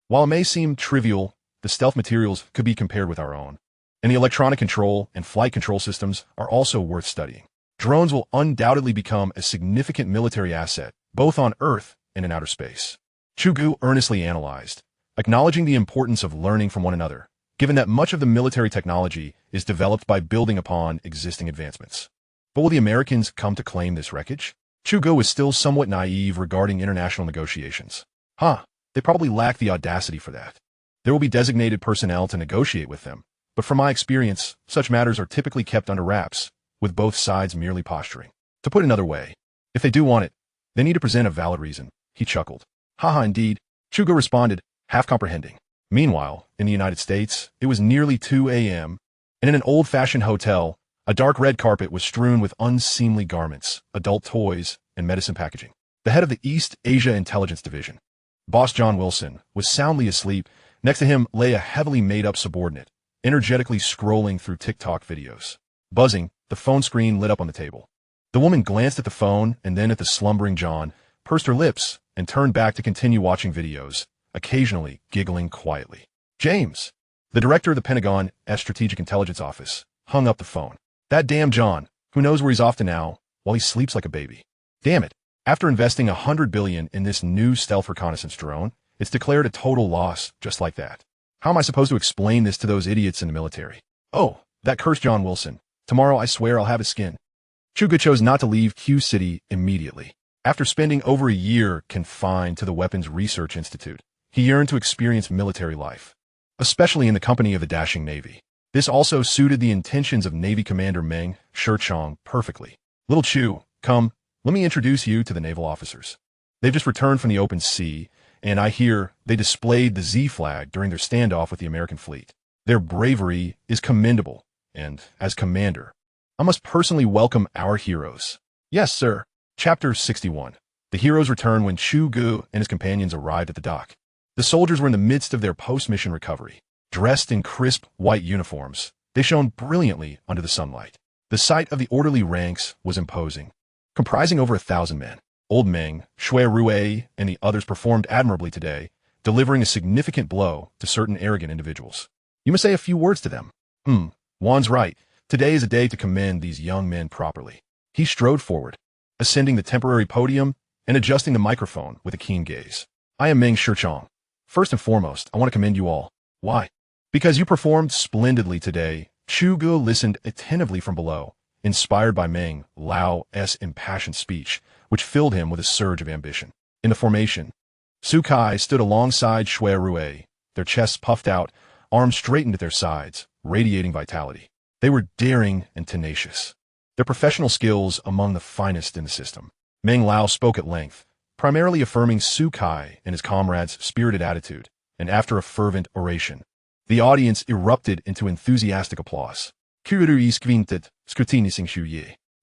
While it may seem trivial, the stealth materials could be compared with our own. And the electronic control and flight control systems are also worth studying. Drones will undoubtedly become a significant military asset, both on Earth and in outer space. Chu Ge earnestly analyzed, acknowledging the importance of learning from one another, given that much of the military technology is developed by building upon existing advancements. But will the Americans come to claim this wreckage? Chu Ge was still somewhat naive regarding international negotiations. They probably lack the audacity for that. There will be designated personnel to negotiate with them, but from my experience, such matters are typically kept under wraps, with both sides merely posturing. To put it another way, if they do want it, they need to present a valid reason. He chuckled. Indeed, Chu Ge responded, half comprehending. Meanwhile, in the United States, it was nearly 2 a.m., and in an old-fashioned hotel, a dark red carpet was strewn with unseemly garments, adult toys, and medicine packaging. The head of the East Asia Intelligence Division, Boss John Wilson, was soundly asleep. Next to him lay a heavily made-up subordinate, energetically scrolling through TikTok videos. Buzzing, the phone screen lit up on the table. The woman glanced at the phone and then at the slumbering John, pursed her lips, and turned back to continue watching videos, occasionally giggling quietly. James, the director of the Pentagon's Strategic Intelligence Office, hung up the phone. That damn John, who knows where he's off to now, while he sleeps like a baby. Damn it. After investing $100 billion in this new stealth reconnaissance drone, it's declared a total loss just like that. How am I supposed to explain this to those idiots in the military? Oh, that cursed John Wilson. Tomorrow I swear I'll have his skin. Chu Ge chose not to leave Q City immediately. After spending over a year confined to the Weapons Research Institute, he yearned to experience military life, especially in the company of the dashing Navy. This also suited the intentions of Navy Commander Meng Shichong perfectly. Little Chu, come, let me introduce you to the naval officers. They've just returned from the open sea, and I hear they displayed the Z flag during their standoff with the American fleet. Their bravery is commendable, and as commander, I must personally welcome our heroes. Yes, sir. Chapter 61. The heroes return when Chu Ge and his companions arrived at the dock. The soldiers were in the midst of their post-mission recovery. Dressed in crisp white uniforms, they shone brilliantly under the sunlight. The sight of the orderly ranks was imposing. Comprising over 1,000 men, Old Meng, Shui Rui, and the others performed admirably today, delivering a significant blow to certain arrogant individuals. You must say a few words to them. Juan's right. Today is a day to commend these young men properly. He strode forward, ascending the temporary podium and adjusting the microphone with a keen gaze. I am Meng Shichong. First and foremost, I want to commend you all. Why? Because you performed splendidly today. Chu Ge listened attentively from below, inspired by Meng Lao's impassioned speech, which filled him with a surge of ambition. In the formation, Su Kai stood alongside Shui Rui, their chests puffed out, arms straightened at their sides, radiating vitality. They were daring and tenacious, their professional skills among the finest in the system. Meng Lao spoke at length, primarily affirming Su Kai and his comrades' spirited attitude, and after a fervent oration, the audience erupted into enthusiastic applause.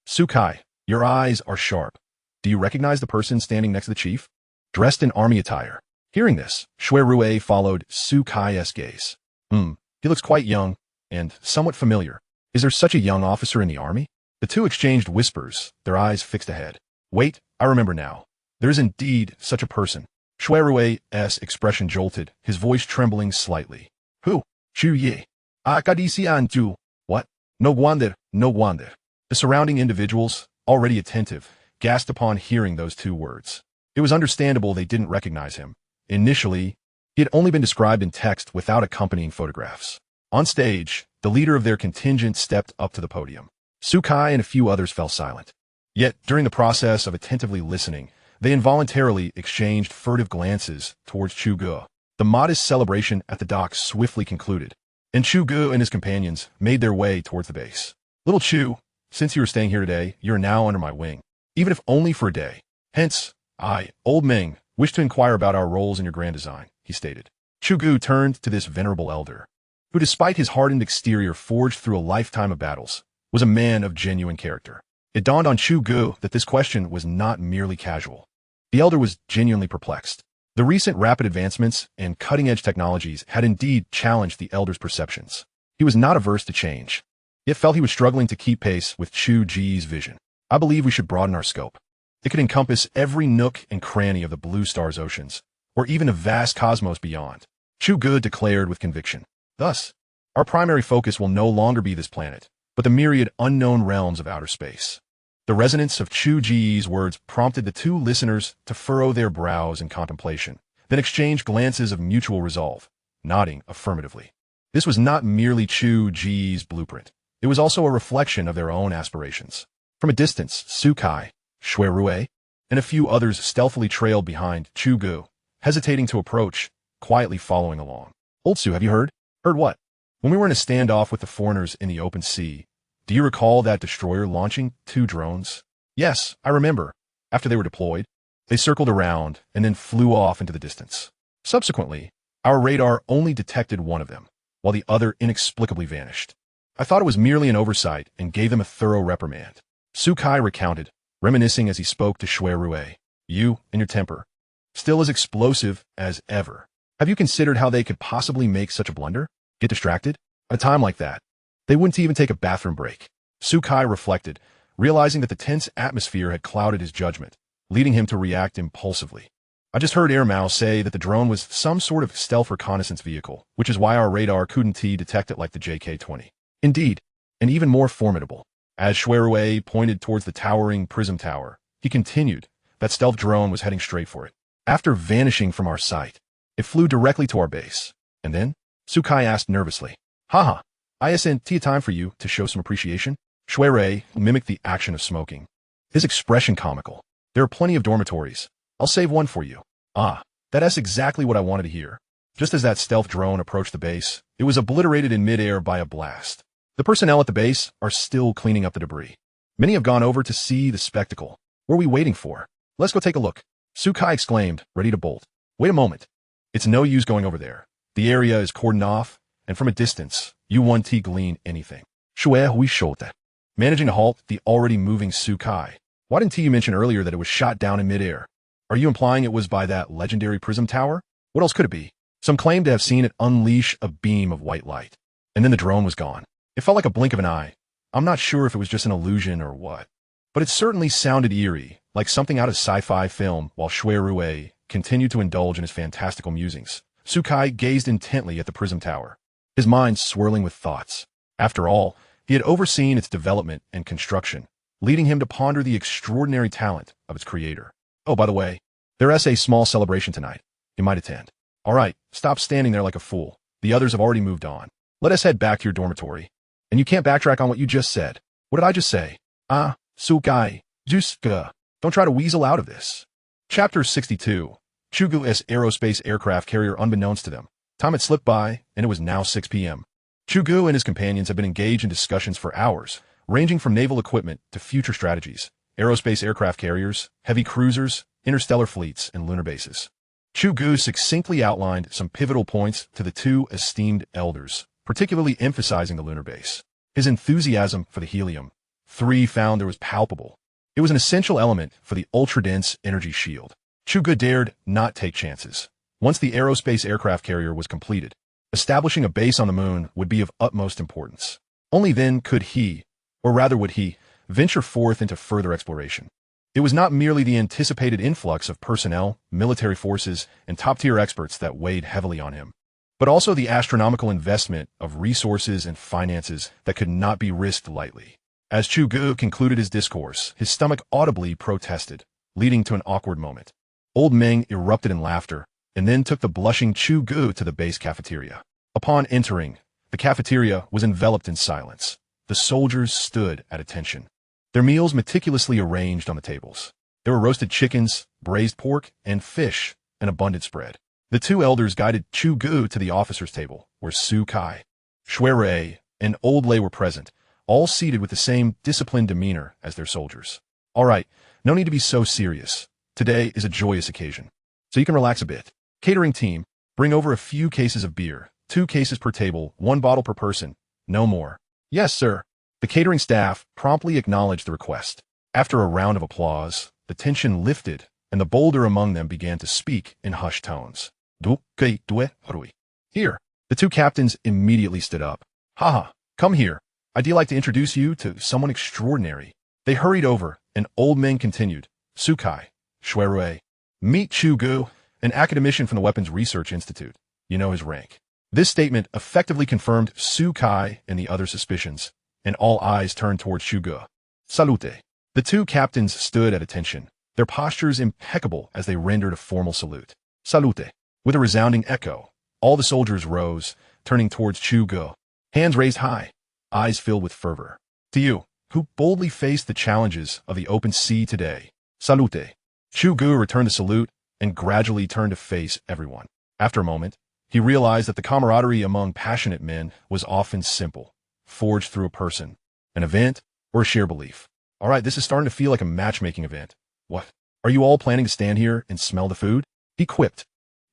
Su Kai, your eyes are sharp. Do you recognize the person standing next to the chief? Dressed in army attire. Hearing this, Shui Rui followed Su Kai's gaze. He looks quite young, and somewhat familiar. Is there such a young officer in the army? The two exchanged whispers, their eyes fixed ahead. Wait, I remember now. There is indeed such a person. Shui Rui's expression jolted, his voice trembling slightly. Who? Chu Ge. Academician. What? No wonder, no wonder. The surrounding individuals, already attentive, gasped upon hearing those two words. It was understandable they didn't recognize him. Initially, he had only been described in text without accompanying photographs. On stage, the leader of their contingent stepped up to the podium. Su Kai and a few others fell silent. Yet, during the process of attentively listening, They involuntarily exchanged furtive glances towards Chu Ge. The modest celebration at the dock swiftly concluded, and Chu Ge and his companions made their way towards the base. Little Chu, since you are staying here today, you are now under my wing, even if only for a day. Hence, I, Old Meng, wish to inquire about our roles in your grand design, he stated. Chu Ge turned to this venerable elder, who despite his hardened exterior forged through a lifetime of battles, was a man of genuine character. It dawned on Chu Ge that this question was not merely casual. The elder was genuinely perplexed. The recent rapid advancements and cutting-edge technologies had indeed challenged the elder's perceptions. He was not averse to change, yet felt he was struggling to keep pace with Chu Ge's vision. I believe we should broaden our scope. It could encompass every nook and cranny of the blue star's oceans, or even a vast cosmos beyond, Chu Ge declared with conviction. Thus, our primary focus will no longer be this planet, but the myriad unknown realms of outer space. The resonance of Chu Ge's words prompted the two listeners to furrow their brows in contemplation, then exchange glances of mutual resolve, nodding affirmatively. This was not merely Chu Ge's blueprint. It was also a reflection of their own aspirations. From a distance, Sukai, Shui Rue, and a few others stealthily trailed behind Chu Ge, hesitating to approach, quietly following along. Old Su, have you heard? Heard what? When we were in a standoff with the foreigners in the open sea, do you recall that destroyer launching 2 drones? Yes, I remember. After they were deployed, they circled around and then flew off into the distance. Subsequently, our radar only detected one of them, while the other inexplicably vanished. I thought it was merely an oversight and gave them a thorough reprimand. Sukai recounted, reminiscing as he spoke to Shui Rue. You and your temper, still as explosive as ever. Have you considered how they could possibly make such a blunder? Get distracted? At a time like that, they wouldn't even take a bathroom break. Sukai reflected, realizing that the tense atmosphere had clouded his judgment, leading him to react impulsively. I just heard Airmao say that the drone was some sort of stealth reconnaissance vehicle, which is why our radar couldn't detect it like the JK-20. Indeed, and even more formidable. As Shui Rue pointed towards the towering Prism tower, he continued, that stealth drone was heading straight for it. After vanishing from our sight, it flew directly to our base. And then, Sukai asked nervously, Haha, isn't it time for you to show some appreciation? Shui Rue mimicked the action of smoking, his expression comical. There are plenty of dormitories. I'll save one for you. Ah, that's exactly what I wanted to hear. Just as that stealth drone approached the base, it was obliterated in midair by a blast. The personnel at the base are still cleaning up the debris. Many have gone over to see the spectacle. What are we waiting for? Let's go take a look. Sukai exclaimed, ready to bolt. Wait a moment. It's no use going over there. The area is cordoned off, and from a distance, you won't glean anything. Shui Hui Shote. Managing to halt the already moving Sukai. Why didn't you mention earlier that it was shot down in midair? Are you implying it was by that legendary Prism tower? What else could it be? Some claim to have seen it unleash a beam of white light. And then the drone was gone. It felt like a blink of an eye. I'm not sure if it was just an illusion or what. But it certainly sounded eerie, like something out of sci-fi film, while Shui Rue continued to indulge in his fantastical musings. Sukai gazed intently at the Prism tower, his mind swirling with thoughts. After all, he had overseen its development and construction, leading him to ponder the extraordinary talent of its creator. Oh, by the way, there's a small celebration tonight. You might attend. All right, stop standing there like a fool. The others have already moved on. Let us head back to your dormitory. And you can't backtrack on what you just said. What did I just say? Sukai, Juska. Don't try to weasel out of this. Chapter 62. Chu Ge's aerospace aircraft carrier unbeknownst to them. Time had slipped by, and it was now 6 p.m. Chu Ge and his companions had been engaged in discussions for hours, ranging from naval equipment to future strategies, aerospace aircraft carriers, heavy cruisers, interstellar fleets, and lunar bases. Chu Ge succinctly outlined some pivotal points to the two esteemed elders, particularly emphasizing the lunar base. His enthusiasm for the helium-3 found there was palpable. It was an essential element for the ultra-dense energy shield. Chu Ge dared not take chances. Once the aerospace aircraft carrier was completed, establishing a base on the moon would be of utmost importance. Only then could he, or rather would he, venture forth into further exploration. It was not merely the anticipated influx of personnel, military forces, and top-tier experts that weighed heavily on him, but also the astronomical investment of resources and finances that could not be risked lightly. As Chu Ge concluded his discourse, his stomach audibly protested, leading to an awkward moment. Old Meng erupted in laughter, and then took the blushing Chu Ge to the base cafeteria. Upon entering, the cafeteria was enveloped in silence. The soldiers stood at attention, their meals meticulously arranged on the tables. There were roasted chickens, braised pork, and fish, an abundant spread. The two elders guided Chu Ge to the officer's table, where Su Kai, Shui Rui, and Old Lei were present, all seated with the same disciplined demeanor as their soldiers. All right, no need to be so serious. Today is a joyous occasion, so you can relax a bit. Catering team, bring over a few cases of beer, 2 cases per table, 1 bottle per person, no more. Yes, sir. The catering staff promptly acknowledged the request. After a round of applause, the tension lifted, and the bolder among them began to speak in hushed tones. Here, the 2 captains immediately stood up. Haha, come here. I'd like to introduce you to someone extraordinary. They hurried over, and Old Meng continued. Sukai, Shui Rui. Meet Chu Ge, an academician from the Weapons Research Institute. You know his rank. This statement effectively confirmed Su Kai and the other suspicions, and all eyes turned towards Chu Ge. Salute. The 2 captains stood at attention, their postures impeccable as they rendered a formal salute. Salute. With a resounding echo, all the soldiers rose, turning towards Chu Ge, hands raised high, eyes filled with fervor. To you, who boldly faced the challenges of the open sea today. Salute. Chu Ge returned the salute and gradually turned to face everyone. After a moment, he realized that the camaraderie among passionate men was often simple, forged through a person, an event, or a shared belief. All right, this is starting to feel like a matchmaking event. What? Are you all planning to stand here and smell the food? He quipped.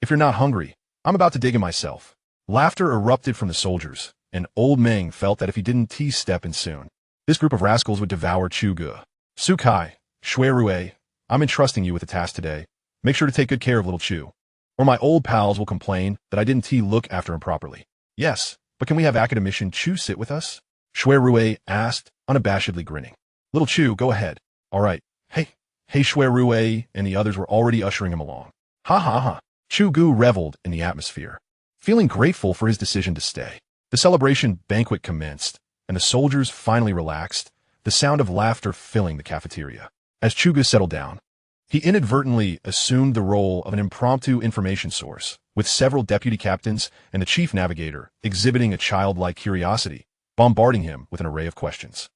If you're not hungry, I'm about to dig in myself. Laughter erupted from the soldiers, and Old Meng felt that if he didn't step in soon, this group of rascals would devour Chu Ge. Sukai, Shui Rui, I'm entrusting you with a task today. Make sure to take good care of little Chu, or my old pals will complain that I didn't look after him properly. Yes, but can we have Academician Chu sit with us? Shui Rui asked, unabashedly grinning. Little Chu, go ahead. All right. Hey, Shui Rui and the others were already ushering him along. Ha ha ha. Chu Ge reveled in the atmosphere, feeling grateful for his decision to stay. The celebration banquet commenced, and the soldiers finally relaxed, the sound of laughter filling the cafeteria. As Chu Ge settled down, he inadvertently assumed the role of an impromptu information source, with several deputy captains and the chief navigator exhibiting a childlike curiosity, bombarding him with an array of questions.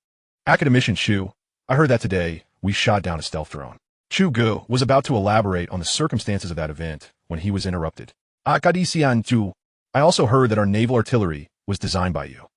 Academician Chu, I heard that today we shot down a stealth drone. Chu Ge was about to elaborate on the circumstances of that event when he was interrupted. Academician Chu, I also heard that our naval artillery was designed by you.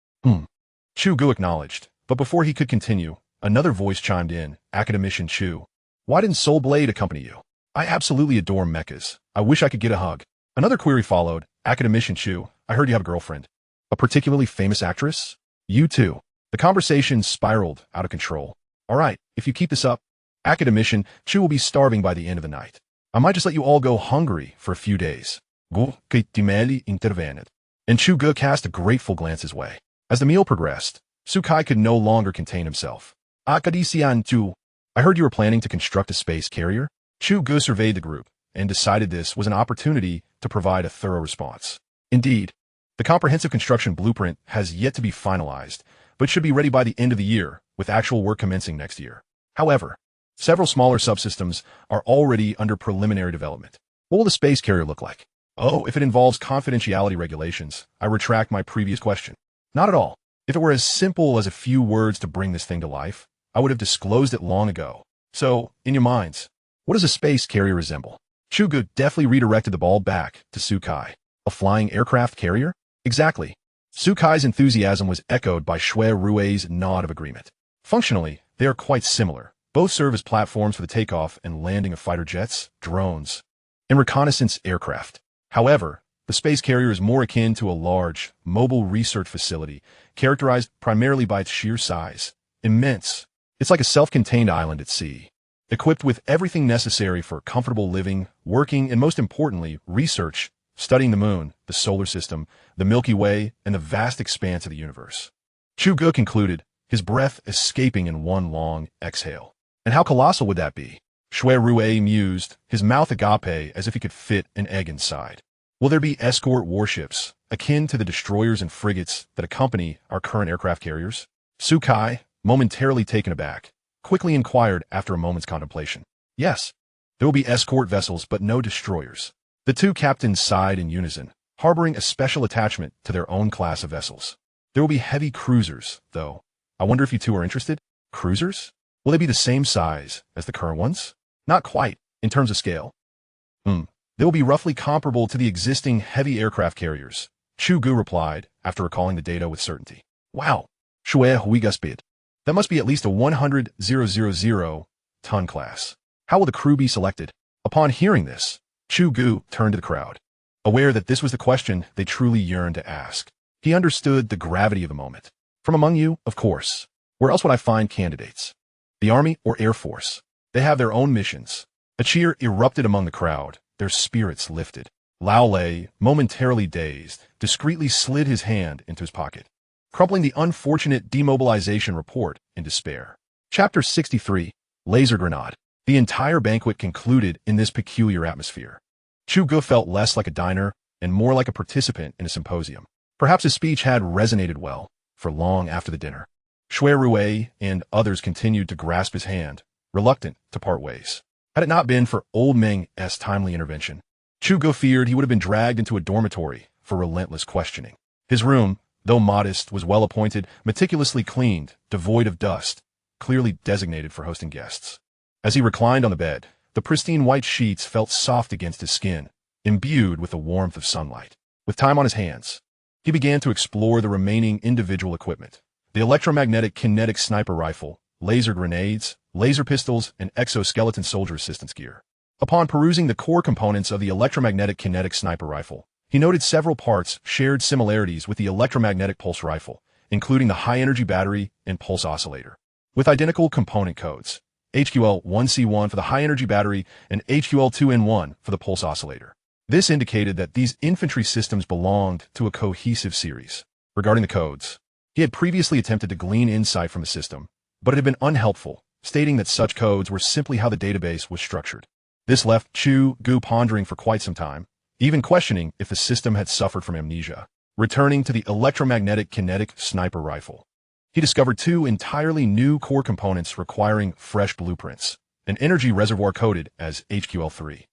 Chu Ge acknowledged, but before he could continue, another voice chimed in. Academician Chu, why didn't Soulblade accompany you? I absolutely adore mechs. I wish I could get a hug. Another query followed. Academician Chu, I heard you have a girlfriend. A particularly famous actress? You too. The conversation spiraled out of control. All right, if you keep this up, Academician Chu will be starving by the end of the night. I might just let you all go hungry for a few days. Intervened. And Chu Ge cast a grateful glance his way. As the meal progressed, Sukai could no longer contain himself. Academician Chu, I heard you were planning to construct a space carrier? Chu Ge surveyed the group and decided this was an opportunity to provide a thorough response. Indeed, the comprehensive construction blueprint has yet to be finalized, but should be ready by the end of the year, with actual work commencing next year. However, several smaller subsystems are already under preliminary development. What will the space carrier look like? Oh, if it involves confidentiality regulations, I retract my previous question. Not at all. If it were as simple as a few words to bring this thing to life, I would have disclosed it long ago. So, in your minds, what does a space carrier resemble? Chu Ge deftly redirected the ball back to Sukai. A flying aircraft carrier? Exactly. Sukai's enthusiasm was echoed by Shui Rui's nod of agreement. Functionally, they are quite similar. Both serve as platforms for the takeoff and landing of fighter jets, drones, and reconnaissance aircraft. However, the space carrier is more akin to a large, mobile research facility, characterized primarily by its sheer size. Immense. It's like a self-contained island at sea, equipped with everything necessary for comfortable living, working, and most importantly, research, studying the moon, the solar system, the Milky Way, and the vast expanse of the universe. Chu Ge concluded, his breath escaping in one long exhale. And how colossal would that be? Shui Rui mused, his mouth agape as if he could fit an egg inside. Will there be escort warships, akin to the destroyers and frigates that accompany our current aircraft carriers? Sukai, momentarily taken aback, quickly inquired after a moment's contemplation. Yes, there will be escort vessels but no destroyers. The 2 captains sighed in unison, harboring a special attachment to their own class of vessels. There will be heavy cruisers, though. I wonder if you 2 are interested? Cruisers? Will they be the same size as the current ones? Not quite, in terms of scale. They will be roughly comparable to the existing heavy aircraft carriers, Chu Ge replied, after recalling the data with certainty. Wow, that must be at least a 100,000-ton class. How will the crew be selected? Upon hearing this, Chu Ge turned to the crowd, aware that this was the question they truly yearned to ask. He understood the gravity of the moment. From among you, of course. Where else would I find candidates? The Army or Air Force? They have their own missions. A cheer erupted among the crowd, their spirits lifted. Lao Lei, momentarily dazed, discreetly slid his hand into his pocket, crumpling the unfortunate demobilization report in despair. Chapter 63, Laser Grenade. The entire banquet concluded in this peculiar atmosphere. Chu Ge felt less like a diner and more like a participant in a symposium. Perhaps his speech had resonated well for long after the dinner. Shui Rui and others continued to grasp his hand, reluctant to part ways. Had it not been for Old Meng's timely intervention, Chu Ge feared he would have been dragged into a dormitory for relentless questioning. His room, though modest, was well appointed, meticulously cleaned, devoid of dust, clearly designated for hosting guests. As he reclined on the bed, the pristine white sheets felt soft against his skin, imbued with the warmth of sunlight. With time on his hands, he began to explore the remaining individual equipment: the electromagnetic kinetic sniper rifle, laser grenades, laser pistols, and exoskeleton soldier assistance gear. Upon perusing the core components of the electromagnetic kinetic sniper rifle, he noted several parts shared similarities with the electromagnetic pulse rifle, including the high-energy battery and pulse oscillator, with identical component codes: HQL-1C1 for the high-energy battery and HQL-2N1 for the pulse oscillator. This indicated that these infantry systems belonged to a cohesive series. Regarding the codes, he had previously attempted to glean insight from the system, but it had been unhelpful, stating that such codes were simply how the database was structured. This left Chu Ge pondering for quite some time, even questioning if the system had suffered from amnesia. Returning to the electromagnetic kinetic sniper rifle, he discovered two entirely new core components requiring fresh blueprints: an energy reservoir coded as HQL3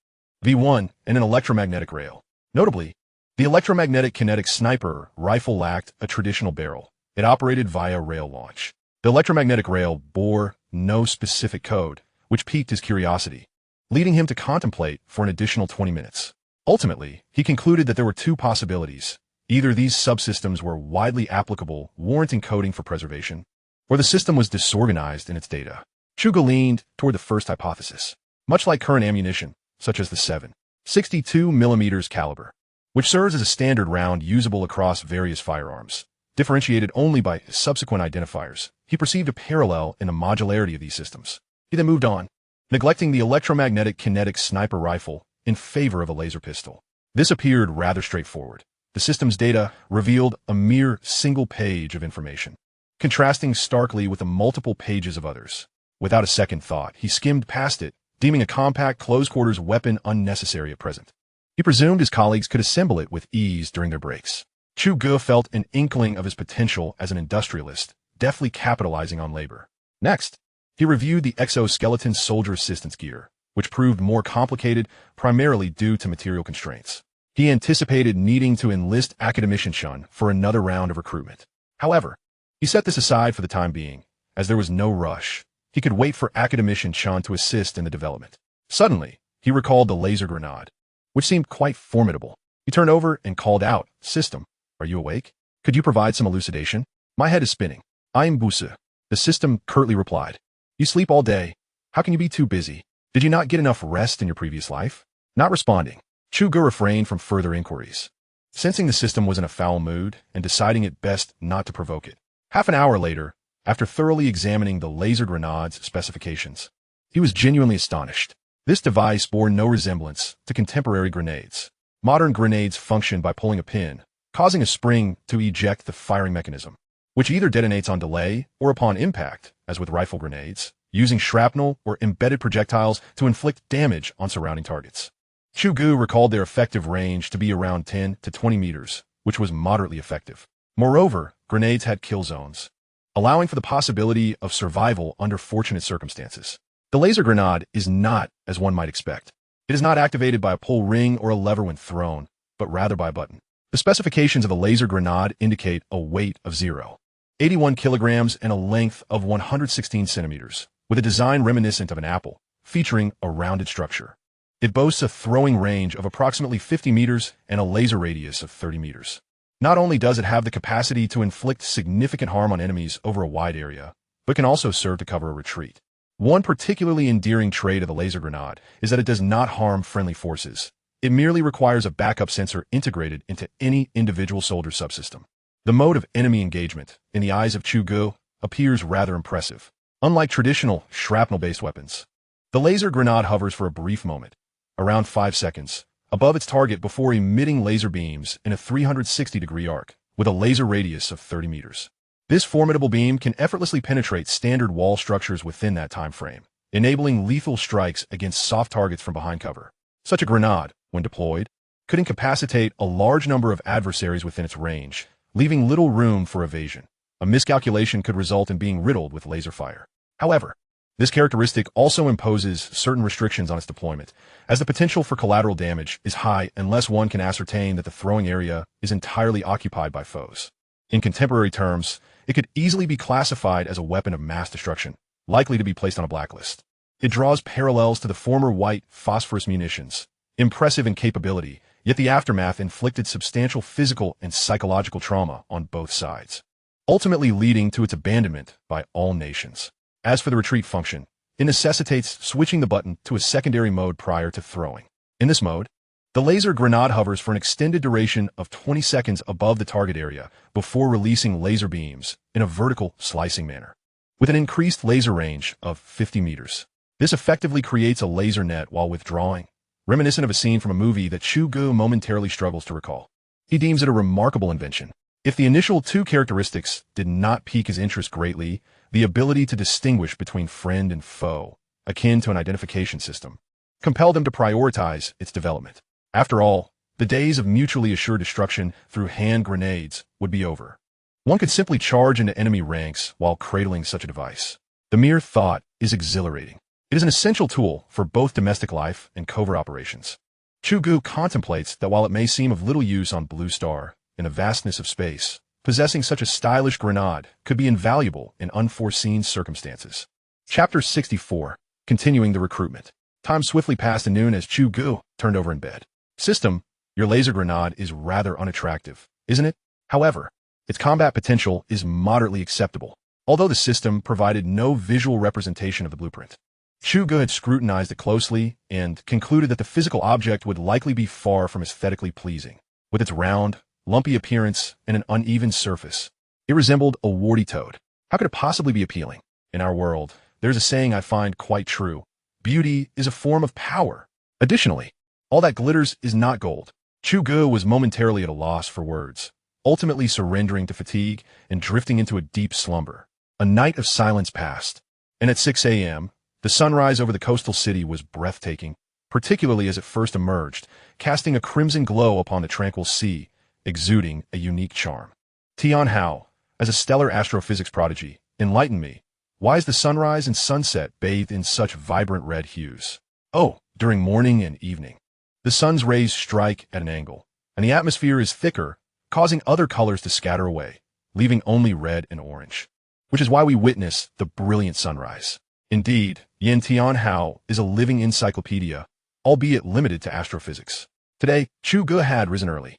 V1 and an electromagnetic rail. Notably, the electromagnetic kinetic sniper rifle lacked a traditional barrel. It operated via rail launch. The electromagnetic rail bore no specific code, which piqued his curiosity, leading him to contemplate for an additional 20 minutes. Ultimately, he concluded that there were two possibilities. Either these subsystems were widely applicable, warranting coding for preservation, or the system was disorganized in its data. Chu Ge leaned toward the first hypothesis. Much like current ammunition, such as the 7.62mm caliber, which serves as a standard round usable across various firearms, differentiated only by subsequent identifiers, he perceived a parallel in the modularity of these systems. He then moved on, neglecting the electromagnetic kinetic sniper rifle in favor of a laser pistol. This appeared rather straightforward. The system's data revealed a mere single page of information, contrasting starkly with the multiple pages of others. Without a second thought, he skimmed past it, deeming a compact, close-quarters weapon unnecessary at present. He presumed his colleagues could assemble it with ease during their breaks. Chu Ge felt an inkling of his potential as an industrialist, deftly capitalizing on labor. Next, he reviewed the exoskeleton soldier assistance gear, which proved more complicated primarily due to material constraints. He anticipated needing to enlist Academician for another round of recruitment. However, he set this aside for the time being, as there was no rush. He could wait for Academician to assist in the development. Suddenly, he recalled the laser grenade, which seemed quite formidable. He turned over and called out, "System, are you awake? Could you provide some elucidation? My head is spinning." "I'm Busa," the system curtly replied. "You sleep all day. How can you be too busy? Did you not get enough rest in your previous life?" Not responding, Chu Ge refrained from further inquiries, sensing the system was in a foul mood and deciding it best not to provoke it. Half an hour later, after thoroughly examining the laser grenade's specifications, he was genuinely astonished. This device bore no resemblance to contemporary grenades. Modern grenades function by pulling a pin, causing a spring to eject the firing mechanism, which either detonates on delay or upon impact, as with rifle grenades, using shrapnel or embedded projectiles to inflict damage on surrounding targets. Chu Ge recalled their effective range to be around 10 to 20 meters, which was moderately effective. Moreover, grenades had kill zones, allowing for the possibility of survival under fortunate circumstances. The laser grenade is not as one might expect. It is not activated by a pull ring or a lever when thrown, but rather by a button. The specifications of the laser grenade indicate a weight of 0.81 kilograms and a length of 116 centimeters, with a design reminiscent of an apple, featuring a rounded structure. It boasts a throwing range of approximately 50 meters and a laser radius of 30 meters. Not only does it have the capacity to inflict significant harm on enemies over a wide area, but can also serve to cover a retreat. One particularly endearing trait of the laser grenade is that it does not harm friendly forces. It merely requires a backup sensor integrated into any individual soldier subsystem. The mode of enemy engagement, in the eyes of Chu Ge, appears rather impressive. Unlike traditional shrapnel-based weapons, the laser grenade hovers for a brief moment, around 5 seconds, above its target before emitting laser beams in a 360-degree arc, with a laser radius of 30 meters. This formidable beam can effortlessly penetrate standard wall structures within that time frame, enabling lethal strikes against soft targets from behind cover. Such a grenade, when deployed, could incapacitate a large number of adversaries within its range, leaving little room for evasion. A miscalculation could result in being riddled with laser fire. However, this characteristic also imposes certain restrictions on its deployment, as the potential for collateral damage is high unless one can ascertain that the throwing area is entirely occupied by foes. In contemporary terms, it could easily be classified as a weapon of mass destruction, likely to be placed on a blacklist. It draws parallels to the former white phosphorus munitions, impressive in capability, yet the aftermath inflicted substantial physical and psychological trauma on both sides, ultimately leading to its abandonment by all nations. As for the retreat function, it necessitates switching the button to a secondary mode prior to throwing. In this mode, the laser grenade hovers for an extended duration of 20 seconds above the target area before releasing laser beams in a vertical slicing manner, with an increased laser range of 50 meters. This effectively creates a laser net while withdrawing, reminiscent of a scene from a movie that Chu Ge momentarily struggles to recall. He deems it a remarkable invention. If the initial two characteristics did not pique his interest greatly, the ability to distinguish between friend and foe, akin to an identification system, compelled him to prioritize its development. After all, the days of mutually assured destruction through hand grenades would be over. One could simply charge into enemy ranks while cradling such a device. The mere thought is exhilarating. It is an essential tool for both domestic life and covert operations. Chu Ge contemplates that while it may seem of little use on Blue Star, in the vastness of space, possessing such a stylish grenade could be invaluable in unforeseen circumstances. Chapter 64. Continuing the recruitment. Time swiftly passed to noon as Chu Ge turned over in bed. System, your laser grenade is rather unattractive, isn't it? However, its combat potential is moderately acceptable, although the system provided no visual representation of the blueprint. Chu Ge had scrutinized it closely and concluded that the physical object would likely be far from aesthetically pleasing. With its round, lumpy appearance and an uneven surface, it resembled a warty toad. How could it possibly be appealing? In our world, there's a saying I find quite true. Beauty is a form of power. Additionally, all that glitters is not gold. Chu Ge was momentarily at a loss for words, ultimately surrendering to fatigue and drifting into a deep slumber. A night of silence passed, and at 6 a.m., the sunrise over the coastal city was breathtaking, particularly as it first emerged, casting a crimson glow upon the tranquil sea, exuding a unique charm. Tian Hao, as a stellar astrophysics prodigy, enlightened me. Why is the sunrise and sunset bathed in such vibrant red hues? Oh, during morning and evening, the sun's rays strike at an angle, and the atmosphere is thicker, causing other colors to scatter away, leaving only red and orange, which is why we witness the brilliant sunrise. Indeed, Yin Tian Hao is a living encyclopedia, albeit limited to astrophysics. Today, Chu Ge had risen early,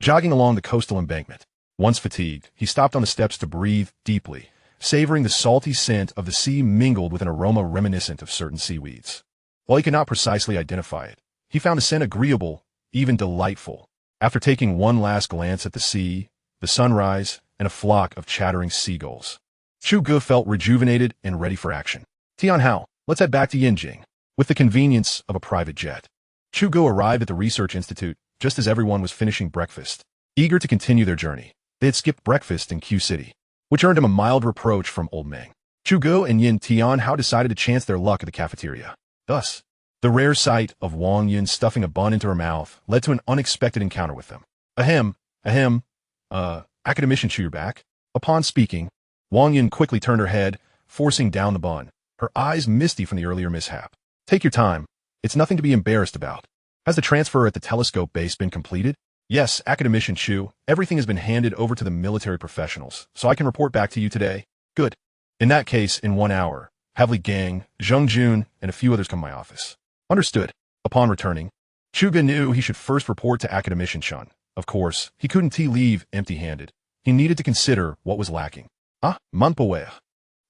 jogging along the coastal embankment. Once fatigued, he stopped on the steps to breathe deeply, savoring the salty scent of the sea mingled with an aroma reminiscent of certain seaweeds. While he could not precisely identify it, he found the scent agreeable, even delightful. After taking one last glance at the sea, the sunrise, and a flock of chattering seagulls, Chu Ge felt rejuvenated and ready for action. Tian Hao, let's head back to Yinjing. With the convenience of a private jet, Chu Ge arrived at the research institute just as everyone was finishing breakfast. Eager to continue their journey, they had skipped breakfast in Q City, which earned him a mild reproach from Old Meng. Chu Ge and Yin Tian Hao decided to chance their luck at the cafeteria. Thus, the rare sight of Wang Yun stuffing a bun into her mouth led to an unexpected encounter with them. Ahem, Academician, chew your back. Upon speaking, Wang Yun quickly turned her head, forcing down the bun, her eyes misty from the earlier mishap. Take your time. It's nothing to be embarrassed about. Has the transfer at the telescope base been completed? Yes, Academician Chu, everything has been handed over to the military professionals, so I can report back to you today. Good. In that case, in 1 hour, Have Li Gang, Zheng Jun, and a few others come to my office. Understood. Upon returning, Chu Ge knew he should first report to Academician Chun. Of course, he couldn't leave empty-handed. He needed to consider what was lacking. Monpoe.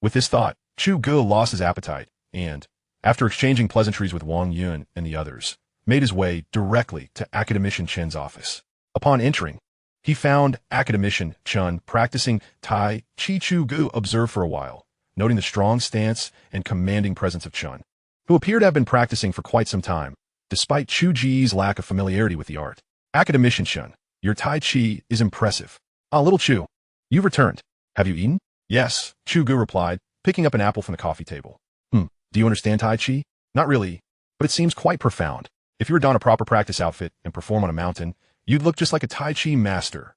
With this thought, Chu Ge lost his appetite and, after exchanging pleasantries with Wang Yun and the others, made his way directly to Academician Chen's office. Upon entering, he found Academician Chun practicing Tai Chi. Chu Ge observed for a while, noting the strong stance and commanding presence of Chun, who appeared to have been practicing for quite some time, despite Chu Ge's lack of familiarity with the art. Academician Chun, your Tai Chi is impressive. Little Chu, you've returned. Have you eaten? Yes, Chu Ge replied, picking up an apple from the coffee table. Do you understand Tai Chi? Not really, but it seems quite profound. If you were don a proper practice outfit and perform on a mountain, you'd look just like a Tai Chi master.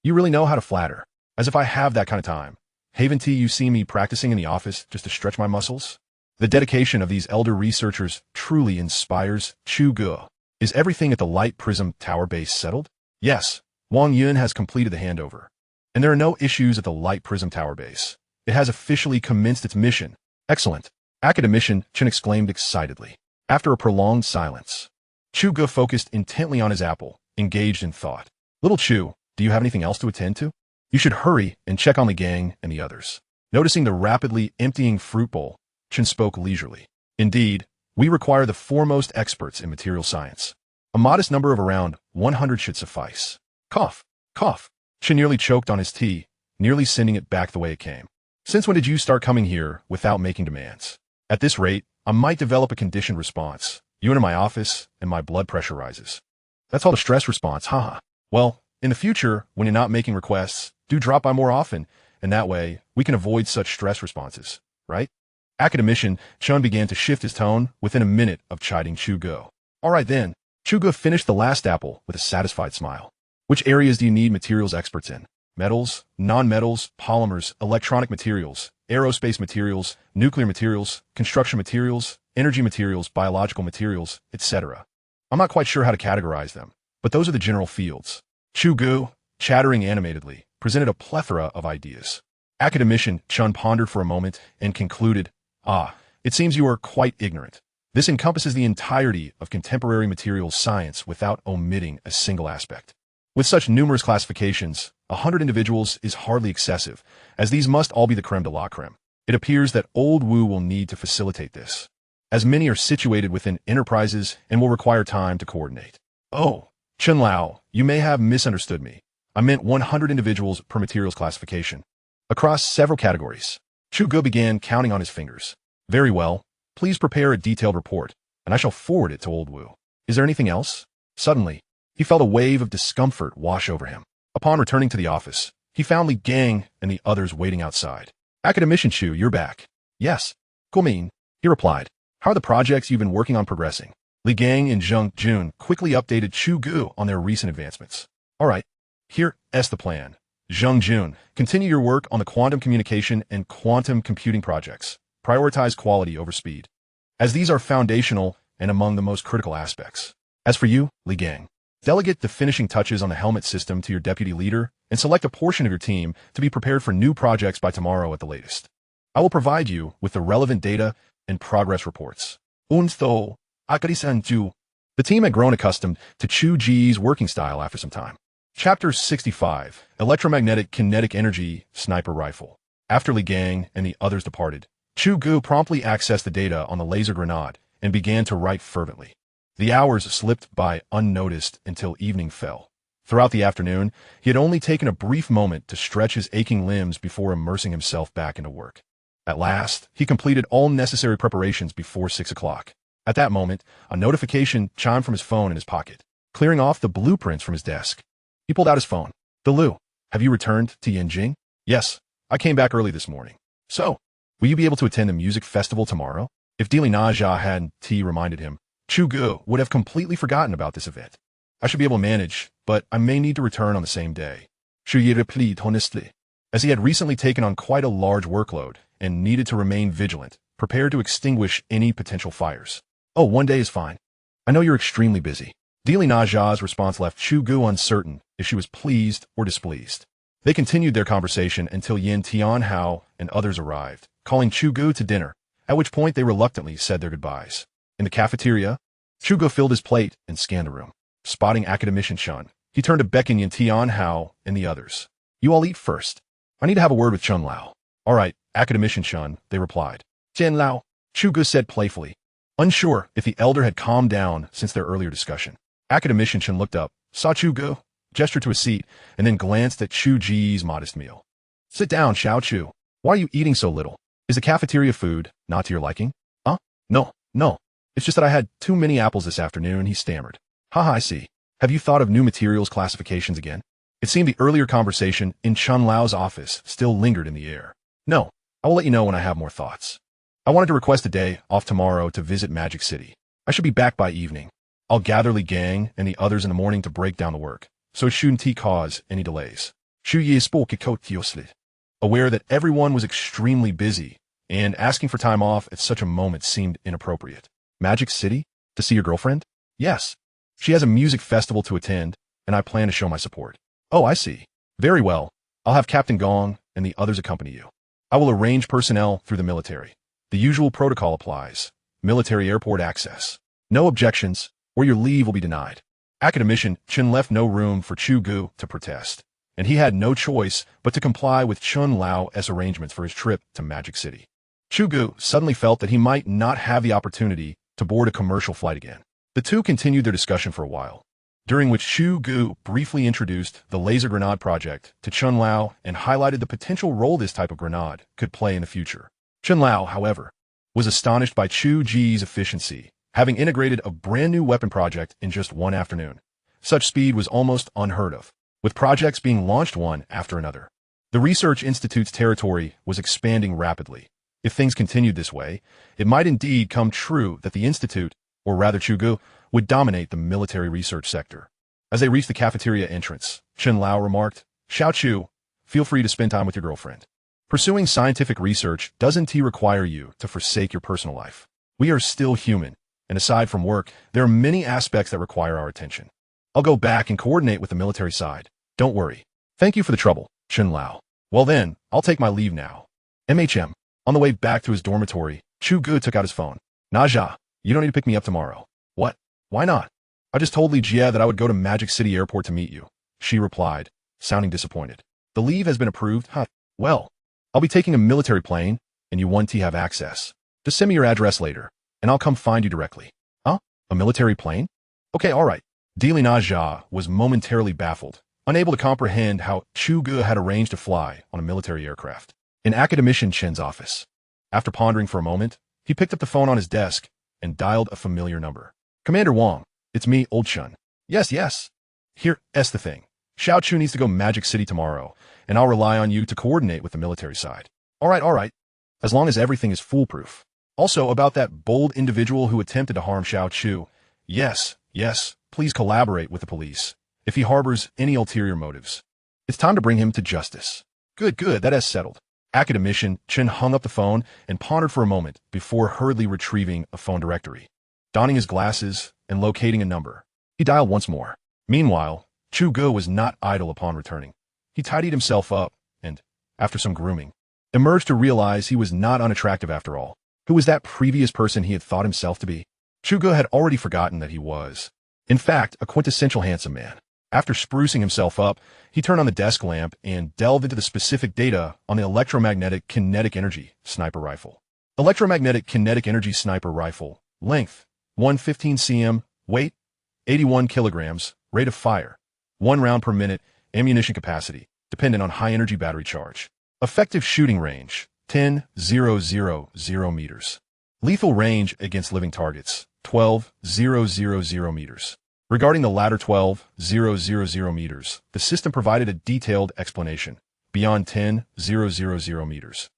You really know how to flatter. As if I have that kind of time. Haven't you seen me practicing in the office just to stretch my muscles? The dedication of these elder researchers truly inspires Chu Ge. Is everything at the Light Prism Tower base settled? Yes, Wang Yun has completed the handover. And there are no issues at the Light Prism Tower base. It has officially commenced its mission. Excellent. Academician Chen exclaimed excitedly. After a prolonged silence, Chu Ge focused intently on his apple, engaged in thought. Little Chu, do you have anything else to attend to? You should hurry and check on Li Gang and the others. Noticing the rapidly emptying fruit bowl, Chen spoke leisurely. Indeed, we require the foremost experts in material science. A modest number of around 100 should suffice. Cough. Chen nearly choked on his tea, nearly sending it back the way it came. Since when did you start coming here without making demands? At this rate, I might develop a conditioned response. You enter my office, and my blood pressure rises. That's called a stress response, Well, in the future, when you're not making requests, do drop by more often, and that way, we can avoid such stress responses, right? Academician Chun began to shift his tone within a minute of chiding Chu Ge. All right then, Chu Ge finished the last apple with a satisfied smile. Which areas do you need materials experts in? Metals, non-metals, polymers, electronic materials, aerospace materials, nuclear materials, construction materials, energy materials, biological materials, etc. I'm not quite sure how to categorize them, but those are the general fields. Chu Ge, chattering animatedly, presented a plethora of ideas. Academician Chun pondered for a moment and concluded, it seems you are quite ignorant. This encompasses the entirety of contemporary materials science without omitting a single aspect. With such numerous classifications, 100 individuals is hardly excessive, as these must all be the creme de la creme. It appears that Old Wu will need to facilitate this, as many are situated within enterprises and will require time to coordinate. Oh, Chen Lao, you may have misunderstood me. I meant 100 individuals per materials classification, across several categories. Chu Ge began counting on his fingers. Very well, please prepare a detailed report, and I shall forward it to Old Wu. Is there anything else? Suddenly, he felt a wave of discomfort wash over him. Upon returning to the office, he found Li Gang and the others waiting outside. Academician Chu, you're back. Yes. Guomin, he replied. How are the projects you've been working on progressing? Li Gang and Zheng Jun quickly updated Chu Ge on their recent advancements. All right, here's the plan. Zheng Jun, continue your work on the quantum communication and quantum computing projects. Prioritize quality over speed, as these are foundational and among the most critical aspects. As for you, Li Gang, delegate the finishing touches on the helmet system to your deputy leader and select a portion of your team to be prepared for new projects by tomorrow at the latest. I will provide you with the relevant data and progress reports. The team had grown accustomed to Chu Ge's working style after some time. Chapter 65, Electromagnetic Kinetic Energy Sniper Rifle. After Li Gang and the others departed, Chu Ge promptly accessed the data on the laser grenade and began to write fervently. The hours slipped by unnoticed until evening fell. Throughout the afternoon, he had only taken a brief moment to stretch his aching limbs before immersing himself back into work. At last, he completed all necessary preparations before 6 o'clock. At that moment, a notification chimed from his phone in his pocket, clearing off the blueprints from his desk. He pulled out his phone. Dilu, have you returned to Yanjing? Yes, I came back early this morning. So, will you be able to attend the music festival tomorrow? If Dilraba hadn't reminded him, Chu Ge would have completely forgotten about this event. I should be able to manage, but I may need to return on the same day. Chu Ge replied honestly, as he had recently taken on quite a large workload and needed to remain vigilant, prepared to extinguish any potential fires. Oh, one day is fine. I know you're extremely busy. Dilraba's response left Chu Ge uncertain if she was pleased or displeased. They continued their conversation until Yin Tianhao and others arrived, calling Chu Ge to dinner, at which point they reluctantly said their goodbyes. In the cafeteria, Chu Ge filled his plate and scanned the room. Spotting Academician Chun, he turned to beckon Yan Tian Hao and the others. You all eat first. I need to have a word with Chun Lao. All right, Academician Chun, they replied. Chen Lao, Chu Ge said playfully, unsure if the elder had calmed down since their earlier discussion. Academician Chun looked up, saw Chu Ge, gestured to a seat, and then glanced at Chu Ge's modest meal. Sit down, Xiao Chu. Why are you eating so little? Is the cafeteria food not to your liking? Huh? No. It's just that I had too many apples this afternoon, he stammered. Haha, I see. Have you thought of new materials classifications again? It seemed the earlier conversation in Chun Lao's office still lingered in the air. No, I will let you know when I have more thoughts. I wanted to request a day off tomorrow to visit Magic City. I should be back by evening. I'll gather Li Gang and the others in the morning to break down the work, so it shouldn't cause any delays. Chu Ge spoke courteously, aware that everyone was extremely busy, and asking for time off at such a moment seemed inappropriate. Magic City? To see your girlfriend? Yes. She has a music festival to attend, and I plan to show my support. Oh, I see. Very well. I'll have Captain Gong and the others accompany you. I will arrange personnel through the military. The usual protocol applies. Military airport access. No objections, or your leave will be denied. Academician Chun left no room for Chu Ge to protest, and he had no choice but to comply with Chun Lao's arrangements for his trip to Magic City. Chu Ge suddenly felt that he might not have the opportunity to board a commercial flight again. The two continued their discussion for a while, during which Chu Ge briefly introduced the laser grenade project to Chun Lao and highlighted the potential role this type of grenade could play in the future. Chun Lao, however, was astonished by Chu Ge's efficiency, having integrated a brand new weapon project in just one afternoon. Such speed was almost unheard of, with projects being launched one after another. The Research Institute's territory was expanding rapidly. If things continued this way, it might indeed come true that the Institute, or rather Chu Ge, would dominate the military research sector. As they reached the cafeteria entrance, Chun Lao remarked, Xiao Chu, feel free to spend time with your girlfriend. Pursuing scientific research doesn't require you to forsake your personal life. We are still human, and aside from work, there are many aspects that require our attention. I'll go back and coordinate with the military side. Don't worry. Thank you for the trouble, Chun Lao. Well then, I'll take my leave now. MHM. On the way back to his dormitory, Chu Ge took out his phone. Naja, you don't need to pick me up tomorrow. What? Why not? I just told Li Jie that I would go to Magic City Airport to meet you. She replied, sounding disappointed. The leave has been approved, huh? Well, I'll be taking a military plane, and you want to have access. Just send me your address later, and I'll come find you directly. Huh? A military plane? Okay, all right. Li Naja was momentarily baffled, unable to comprehend how Chu Ge had arranged to fly on a military aircraft. In Academician Chen's office, after pondering for a moment, he picked up the phone on his desk and dialed a familiar number. Commander Wong, it's me, Old Chun. Yes. Here's the thing. Xiao Chu needs to go Magic City tomorrow, and I'll rely on you to coordinate with the military side. All right. As long as everything is foolproof. Also, about that bold individual who attempted to harm Xiao Chu. Yes, please collaborate with the police, if he harbors any ulterior motives. It's time to bring him to justice. Good, that is settled. Academician Chen hung up the phone and pondered for a moment before hurriedly retrieving a phone directory. Donning his glasses and locating a number, he dialed once more. Meanwhile, Chu Ge was not idle upon returning. He tidied himself up and, after some grooming, emerged to realize he was not unattractive after all. Who was that previous person he had thought himself to be? Chu Ge had already forgotten that he was, in fact, a quintessential handsome man. After sprucing himself up, he turned on the desk lamp and delved into the specific data on the electromagnetic kinetic energy sniper rifle. Electromagnetic kinetic energy sniper rifle. Length, 115 cm. Weight, 81 kilograms. Rate of fire, 1 round per minute. Ammunition capacity, dependent on high-energy battery charge. Effective shooting range, 10,000 meters. Lethal range against living targets, 12,000 meters. Regarding the latter 12,000 meters, the system provided a detailed explanation, beyond 10,000 meters.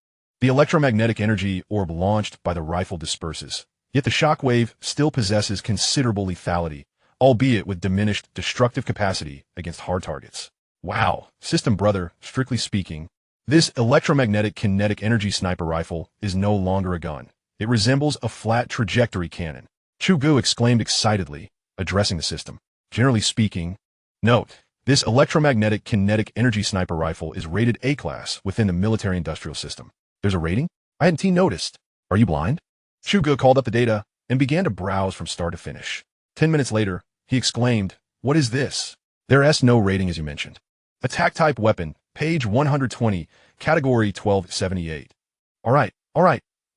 The electromagnetic energy orb launched by the rifle disperses, yet the shockwave still possesses considerable lethality, albeit with diminished destructive capacity against hard targets. Wow, system brother, strictly speaking, this electromagnetic kinetic energy sniper rifle is no longer a gun. It resembles a flat trajectory cannon. Chu Ge exclaimed excitedly, addressing the system. Generally speaking, note, this electromagnetic kinetic energy sniper rifle is rated A-class within the military-industrial system. There's a rating? I hadn't noticed. Are you blind? Chu Ge called up the data and began to browse from start to finish. 10 minutes later, he exclaimed, "What is this?" There is no rating as you mentioned. Attack-type weapon, page 120, category 1278. All right.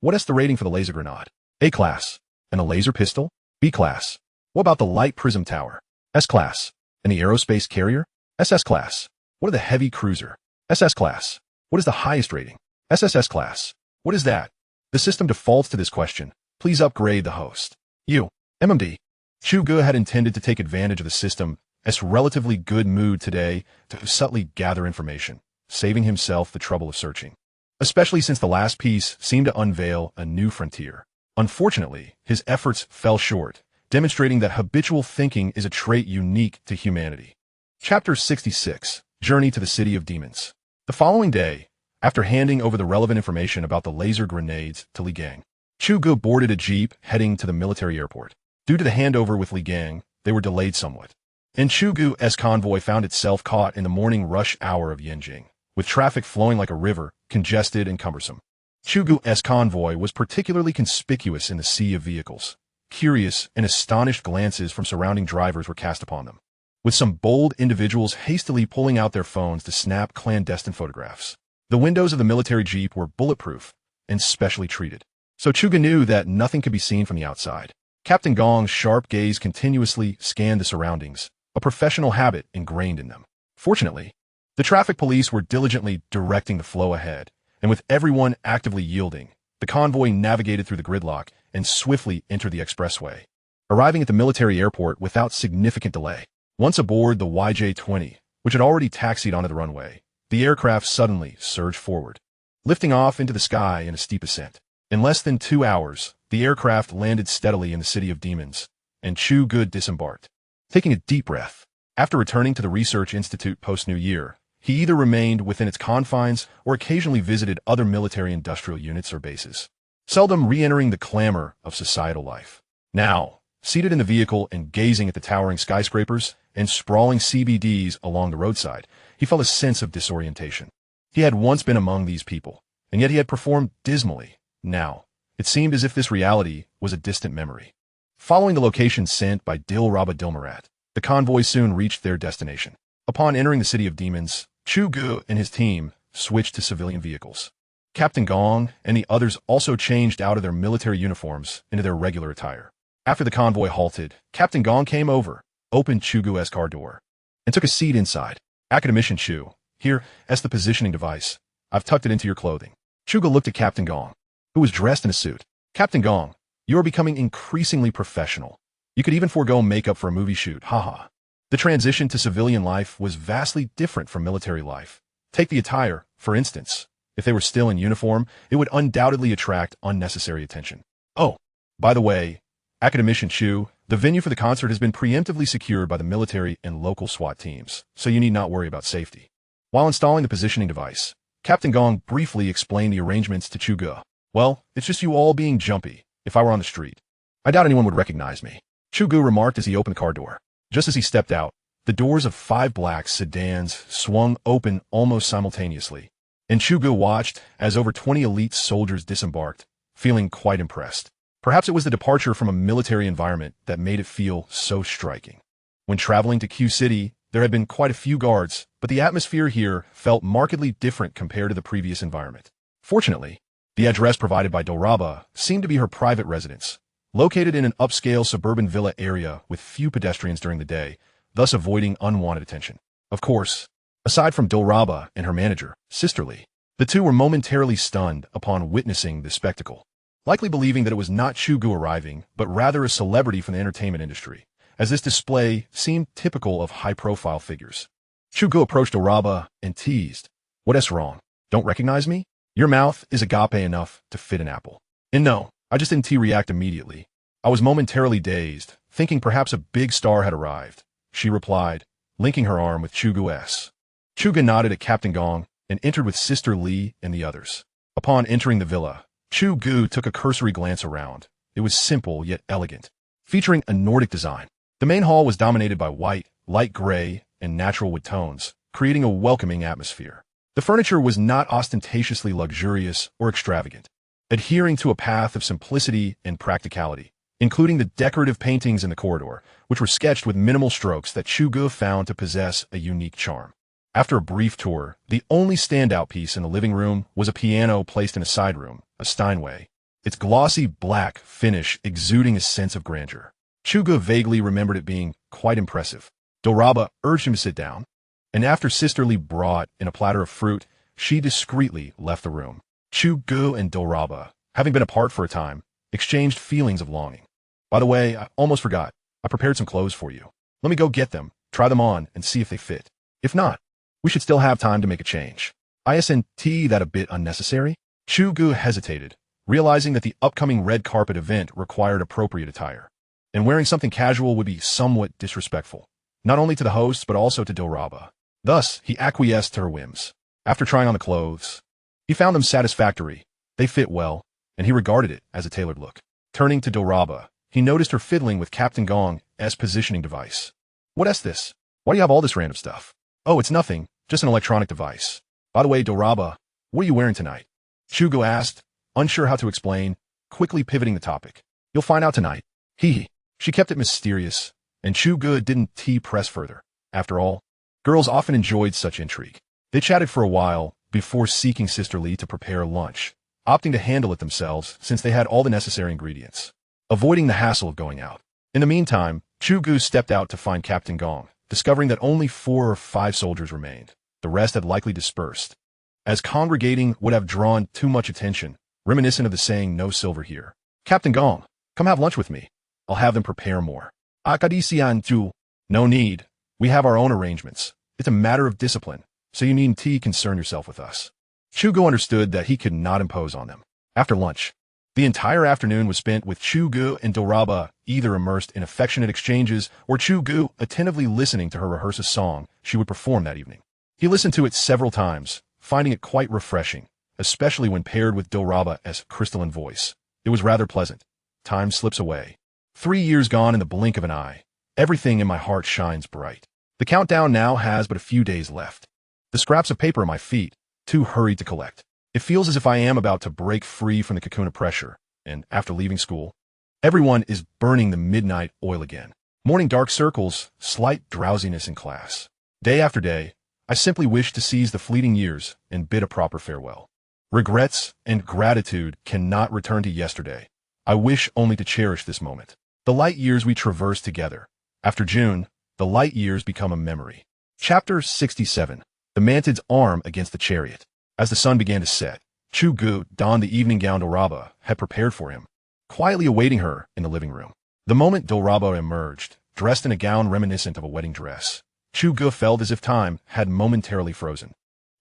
What is the rating for the laser grenade? A class. And a laser pistol? B class. What about the light prism tower? S class. And the aerospace carrier? SS class. What are the heavy cruiser? SS class. What is the highest rating? SSS class. What is that? The system defaults to this question. Please upgrade the host. MMD. Chu Ge had intended to take advantage of the system's relatively good mood today to subtly gather information, saving himself the trouble of searching. Especially since the last piece seemed to unveil a new frontier. Unfortunately, his efforts fell short, demonstrating that habitual thinking is a trait unique to humanity. Chapter 66, Journey to the City of Demons. The following day, after handing over the relevant information about the laser grenades to Li Gang, Chu Ge boarded a jeep heading to the military airport. Due to the handover with Li Gang, they were delayed somewhat. And Chu Ge's convoy found itself caught in the morning rush hour of Yanjing, with traffic flowing like a river, congested and cumbersome. Chu Ge's convoy was particularly conspicuous in the sea of vehicles. Curious and astonished glances from surrounding drivers were cast upon them, with some bold individuals hastily pulling out their phones to snap clandestine photographs. The windows of the military jeep were bulletproof and specially treated, so Chu Ge knew that nothing could be seen from the outside. Captain Gong's sharp gaze continuously scanned the surroundings, a professional habit ingrained in them. Fortunately, the traffic police were diligently directing the flow ahead, and with everyone actively yielding, the convoy navigated through the gridlock and swiftly entered the expressway, arriving at the military airport without significant delay. Once aboard the YJ-20, which had already taxied onto the runway, the aircraft suddenly surged forward, lifting off into the sky in a steep ascent. In less than 2 hours, the aircraft landed steadily in the City of Demons, and Chu Ge disembarked. Taking a deep breath, after returning to the Research Institute post-New Year, he either remained within its confines or occasionally visited other military-industrial units or bases, seldom re-entering the clamor of societal life. Now, seated in the vehicle and gazing at the towering skyscrapers and sprawling CBDs along the roadside, he felt a sense of disorientation. He had once been among these people, and yet he had performed dismally. Now, it seemed as if this reality was a distant memory. Following the location sent by Dilraba Dilmarat, the convoy soon reached their destination. Upon entering the City of Demons, Chu Ge and his team switched to civilian vehicles. Captain Gong and the others also changed out of their military uniforms into their regular attire. After the convoy halted, Captain Gong came over, opened Chu Ge's car door, and took a seat inside. Academician Chu, here, as the positioning device. I've tucked it into your clothing. Chu Ge looked at Captain Gong, who was dressed in a suit. Captain Gong, you are becoming increasingly professional. You could even forego makeup for a movie shoot, haha. The transition to civilian life was vastly different from military life. Take the attire, for instance. If they were still in uniform, it would undoubtedly attract unnecessary attention. Oh, by the way, Academician Chu, the venue for the concert has been preemptively secured by the military and local SWAT teams, so you need not worry about safety. While installing the positioning device, Captain Gong briefly explained the arrangements to Chu Ge. Well, it's just you all being jumpy. If I were on the street, I doubt anyone would recognize me. Chu Ge remarked as he opened the car door. Just as he stepped out, the doors of 5 black sedans swung open almost simultaneously, and Chu Ge watched as over 20 elite soldiers disembarked, feeling quite impressed. Perhaps it was the departure from a military environment that made it feel so striking. When traveling to Q City, there had been quite a few guards, but the atmosphere here felt markedly different compared to the previous environment. Fortunately, the address provided by Dilraba seemed to be her private residence, located in an upscale suburban villa area with few pedestrians during the day, thus avoiding unwanted attention. Of course, aside from Dilraba and her manager, Sister Li, the two were momentarily stunned upon witnessing the spectacle, likely believing that it was not Chu Ge arriving, but rather a celebrity from the entertainment industry, as this display seemed typical of high-profile figures. Chu Ge approached Dilraba and teased, "What's wrong? Don't recognize me? Your mouth is agape enough to fit an apple." And no, I just didn't react immediately. I was momentarily dazed, thinking perhaps a big star had arrived, she replied, linking her arm with Chu Ge's. Chu Ge nodded at Captain Gong and entered with Sister Li and the others. Upon entering the villa, Chu Ge took a cursory glance around. It was simple yet elegant, featuring a Nordic design. The main hall was dominated by white, light gray, and natural wood tones, creating a welcoming atmosphere. The furniture was not ostentatiously luxurious or extravagant. adhering to a path of simplicity and practicality, including the decorative paintings in the corridor, which were sketched with minimal strokes that Chu Ge found to possess a unique charm. After a brief tour, the only standout piece in the living room was a piano placed in a side room, a Steinway, its glossy black finish exuding a sense of grandeur. Chu Ge vaguely remembered it being quite impressive. Dilraba urged him to sit down, and after sisterly brought in a platter of fruit, she discreetly left the room. Chu Ge and Dilraba, having been apart for a time, exchanged feelings of longing. By the way, I almost forgot. I prepared some clothes for you. Let me go get them, try them on, and see if they fit. If not, we should still have time to make a change. Isn't that a bit unnecessary? Chu Ge hesitated, realizing that the upcoming red carpet event required appropriate attire, and wearing something casual would be somewhat disrespectful, not only to the hosts but also to Dilraba. Thus, he acquiesced to her whims. After trying on the clothes, he found them satisfactory. They fit well, and he regarded it as a tailored look. Turning to Dilraba, he noticed her fiddling with Captain Gong's positioning device. What's this? Why do you have all this random stuff? Oh, it's nothing, just an electronic device. By the way, Dilraba, what are you wearing tonight? Chu Ge asked, unsure how to explain, quickly pivoting the topic. You'll find out tonight. She kept it mysterious, and Chu Ge didn't press further. After all, girls often enjoyed such intrigue. They chatted for a while before seeking sisterly to prepare lunch, opting to handle it themselves since they had all the necessary ingredients, avoiding the hassle of going out. In the meantime, Chu Ge stepped out to find Captain Gong, discovering that only 4 or 5 soldiers remained. The rest had likely dispersed, as congregating would have drawn too much attention, reminiscent of the saying, "No silver here." Captain Gong, come have lunch with me. I'll have them prepare more. Academician. No need. We have our own arrangements. It's a matter of discipline, so you needn't concern yourself with us. Chu Ge understood that he could not impose on them. After lunch, the entire afternoon was spent with Chu Ge and Dilraba either immersed in affectionate exchanges or Chu Ge attentively listening to her rehearse a song she would perform that evening. He listened to it several times, finding it quite refreshing, especially when paired with Dilraba's crystalline voice. It was rather pleasant. Time slips away. 3 years gone in the blink of an eye. Everything in my heart shines bright. The countdown now has but a few days left. The scraps of paper at my feet, too hurried to collect. It feels as if I am about to break free from the cocoon of pressure, and after leaving school, everyone is burning the midnight oil again. Morning dark circles, slight drowsiness in class. Day after day, I simply wish to seize the fleeting years and bid a proper farewell. Regrets and gratitude cannot return to yesterday. I wish only to cherish this moment. The light years we traverse together. After June, the light years become a memory. Chapter 67. The Mantid's Arm Against the Chariot. As the sun began to set, Chu Ge donned the evening gown Dilraba had prepared for him, quietly awaiting her in the living room. The moment Dilraba emerged, dressed in a gown reminiscent of a wedding dress, Chu Ge felt as if time had momentarily frozen.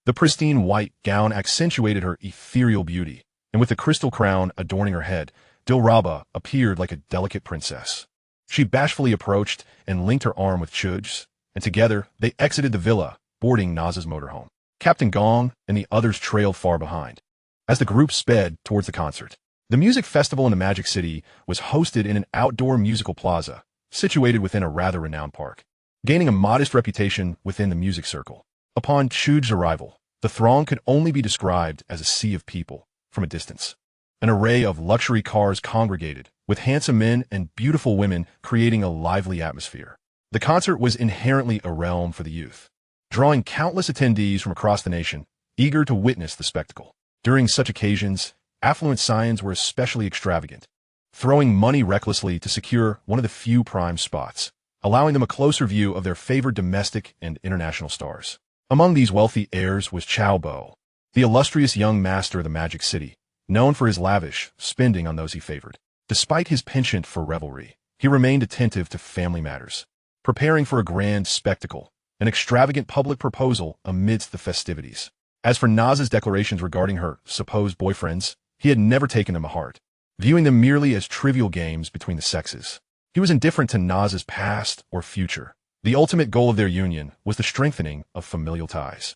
The pristine white gown accentuated her ethereal beauty, and with the crystal crown adorning her head, Dilraba appeared like a delicate princess. She bashfully approached and linked her arm with Chu's, and together they exited the villa, boarding Naza's motorhome. Captain Gong and the others trailed far behind. As the group sped towards the concert, the music festival in the Magic City was hosted in an outdoor musical plaza, situated within a rather renowned park, gaining a modest reputation within the music circle. Upon Chu's arrival, the throng could only be described as a sea of people from a distance. An array of luxury cars congregated, with handsome men and beautiful women creating a lively atmosphere. The concert was inherently a realm for the youth, drawing countless attendees from across the nation, eager to witness the spectacle. During such occasions, affluent scions were especially extravagant, throwing money recklessly to secure one of the few prime spots, allowing them a closer view of their favored domestic and international stars. Among these wealthy heirs was Chao Bo, the illustrious young master of the Magic City, known for his lavish spending on those he favored. Despite his penchant for revelry, he remained attentive to family matters, preparing for a grand spectacle, an extravagant public proposal amidst the festivities. As for Naza's declarations regarding her supposed boyfriends, he had never taken them to heart, viewing them merely as trivial games between the sexes. He was indifferent to Naza's past or future. The ultimate goal of their union was the strengthening of familial ties.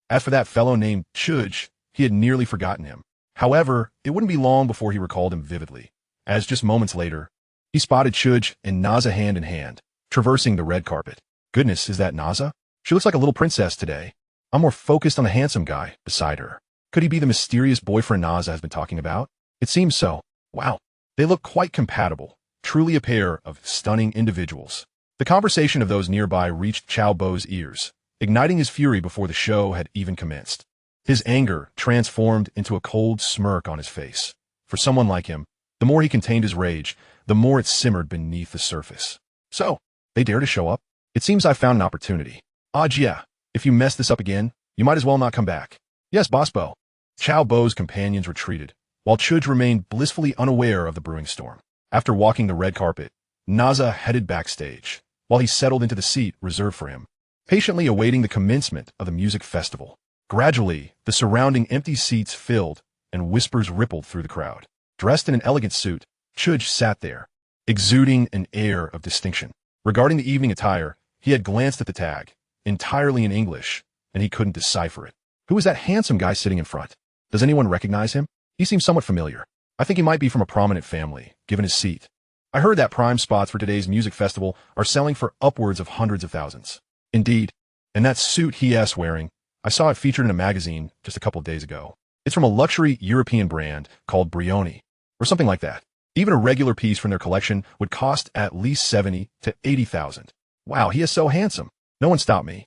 As for that fellow named Chu Ge, he had nearly forgotten him. However, it wouldn't be long before he recalled him vividly, as just moments later, he spotted Chu Ge and Naza hand in hand, traversing the red carpet. Goodness, is that Naza? She looks like a little princess today. I'm more focused on the handsome guy beside her. Could he be the mysterious boyfriend Naza has been talking about? It seems so. Wow. They look quite compatible. Truly a pair of stunning individuals. The conversation of those nearby reached Qiao Bo's ears, igniting his fury before the show had even commenced. His anger transformed into a cold smirk on his face. For someone like him, the more he contained his rage, the more it simmered beneath the surface. So, they dare to show up? It seems I found an opportunity. Yeah, if you mess this up again, you might as well not come back. Yes, Boss Bo. Qiao Bo's companions retreated, while Chu Ge remained blissfully unaware of the brewing storm. After walking the red carpet, Naza headed backstage, while he settled into the seat reserved for him, patiently awaiting the commencement of the music festival. Gradually, the surrounding empty seats filled, and whispers rippled through the crowd. Dressed in an elegant suit, Chu Ge sat there, exuding an air of distinction. Regarding the evening attire, he had glanced at the tag, entirely in English, and he couldn't decipher it. Who is that handsome guy sitting in front? Does anyone recognize him? He seems somewhat familiar. I think he might be from a prominent family, given his seat. I heard that prime spots for today's music festival are selling for upwards of hundreds of thousands. Indeed. And that suit he is wearing, I saw it featured in a magazine just a couple of days ago. It's from a luxury European brand called Brioni, or something like that. Even a regular piece from their collection would cost at least 70 to 80,000. Wow, he is so handsome. No one stopped me.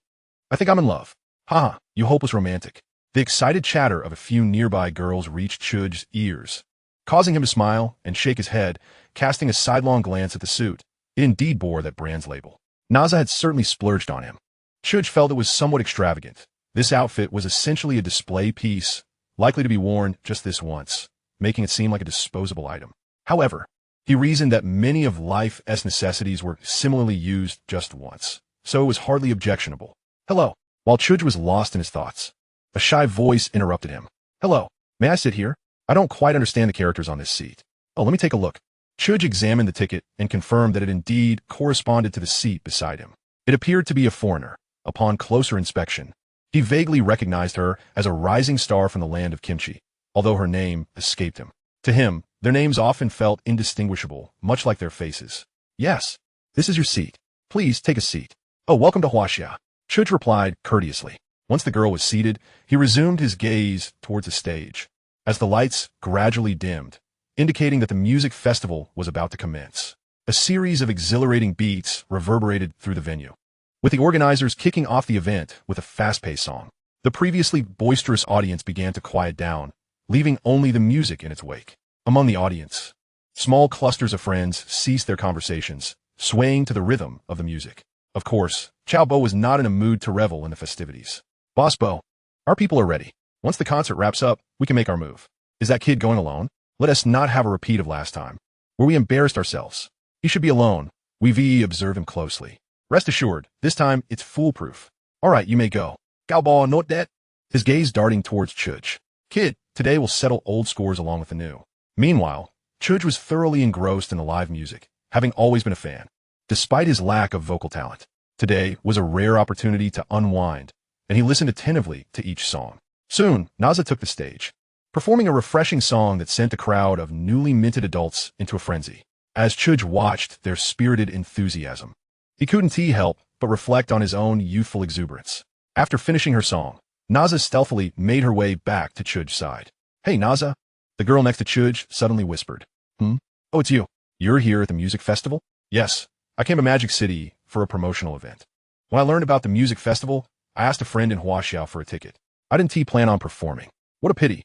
I think I'm in love. Haha, you hopeless romantic. The excited chatter of a few nearby girls reached Chu Ge's ears, causing him to smile and shake his head, casting a sidelong glance at the suit. It indeed bore that brand's label. Naza had certainly splurged on him. Chu Ge felt it was somewhat extravagant. This outfit was essentially a display piece, likely to be worn just this once, making it seem like a disposable item. However, he reasoned that many of life's necessities were similarly used just once, so it was hardly objectionable. Hello. While Chu Ge was lost in his thoughts, a shy voice interrupted him. Hello. May I sit here? I don't quite understand the characters on this seat. Oh, let me take a look. Chu Ge examined the ticket and confirmed that it indeed corresponded to the seat beside him. It appeared to be a foreigner. Upon closer inspection, he vaguely recognized her as a rising star from the land of kimchi, although her name escaped him. To him, their names often felt indistinguishable, much like their faces. Yes, this is your seat. Please take a seat. Oh, welcome to Huaxia. Chu Ge replied courteously. Once the girl was seated, he resumed his gaze towards the stage, as the lights gradually dimmed, indicating that the music festival was about to commence. A series of exhilarating beats reverberated through the venue, with the organizers kicking off the event with a fast-paced song. The previously boisterous audience began to quiet down, leaving only the music in its wake. Among the audience, small clusters of friends ceased their conversations, swaying to the rhythm of the music. Of course, Qiao Bo was not in a mood to revel in the festivities. Boss Bo, our people are ready. Once the concert wraps up, we can make our move. Is that kid going alone? Let us not have a repeat of last time, where we embarrassed ourselves. He should be alone. We observe him closely. Rest assured, this time it's foolproof. All right, you may go. Gao Bo, note that? His gaze darting towards Chu Ge. Kid, today we'll settle old scores along with the new. Meanwhile, Chu Ge was thoroughly engrossed in the live music, having always been a fan. Despite his lack of vocal talent, today was a rare opportunity to unwind, and he listened attentively to each song. Soon, Naza took the stage, performing a refreshing song that sent a crowd of newly minted adults into a frenzy. As Chu Ge watched their spirited enthusiasm, he couldn't help but reflect on his own youthful exuberance. After finishing her song, Naza stealthily made her way back to Chu Ge's side. Hey, Naza, the girl next to Chu Ge suddenly whispered. Oh, it's you. You're here at the music festival? Yes. I came to Magic City for a promotional event. When I learned about the music festival, I asked a friend in Huaxia for a ticket. I didn't plan on performing. What a pity.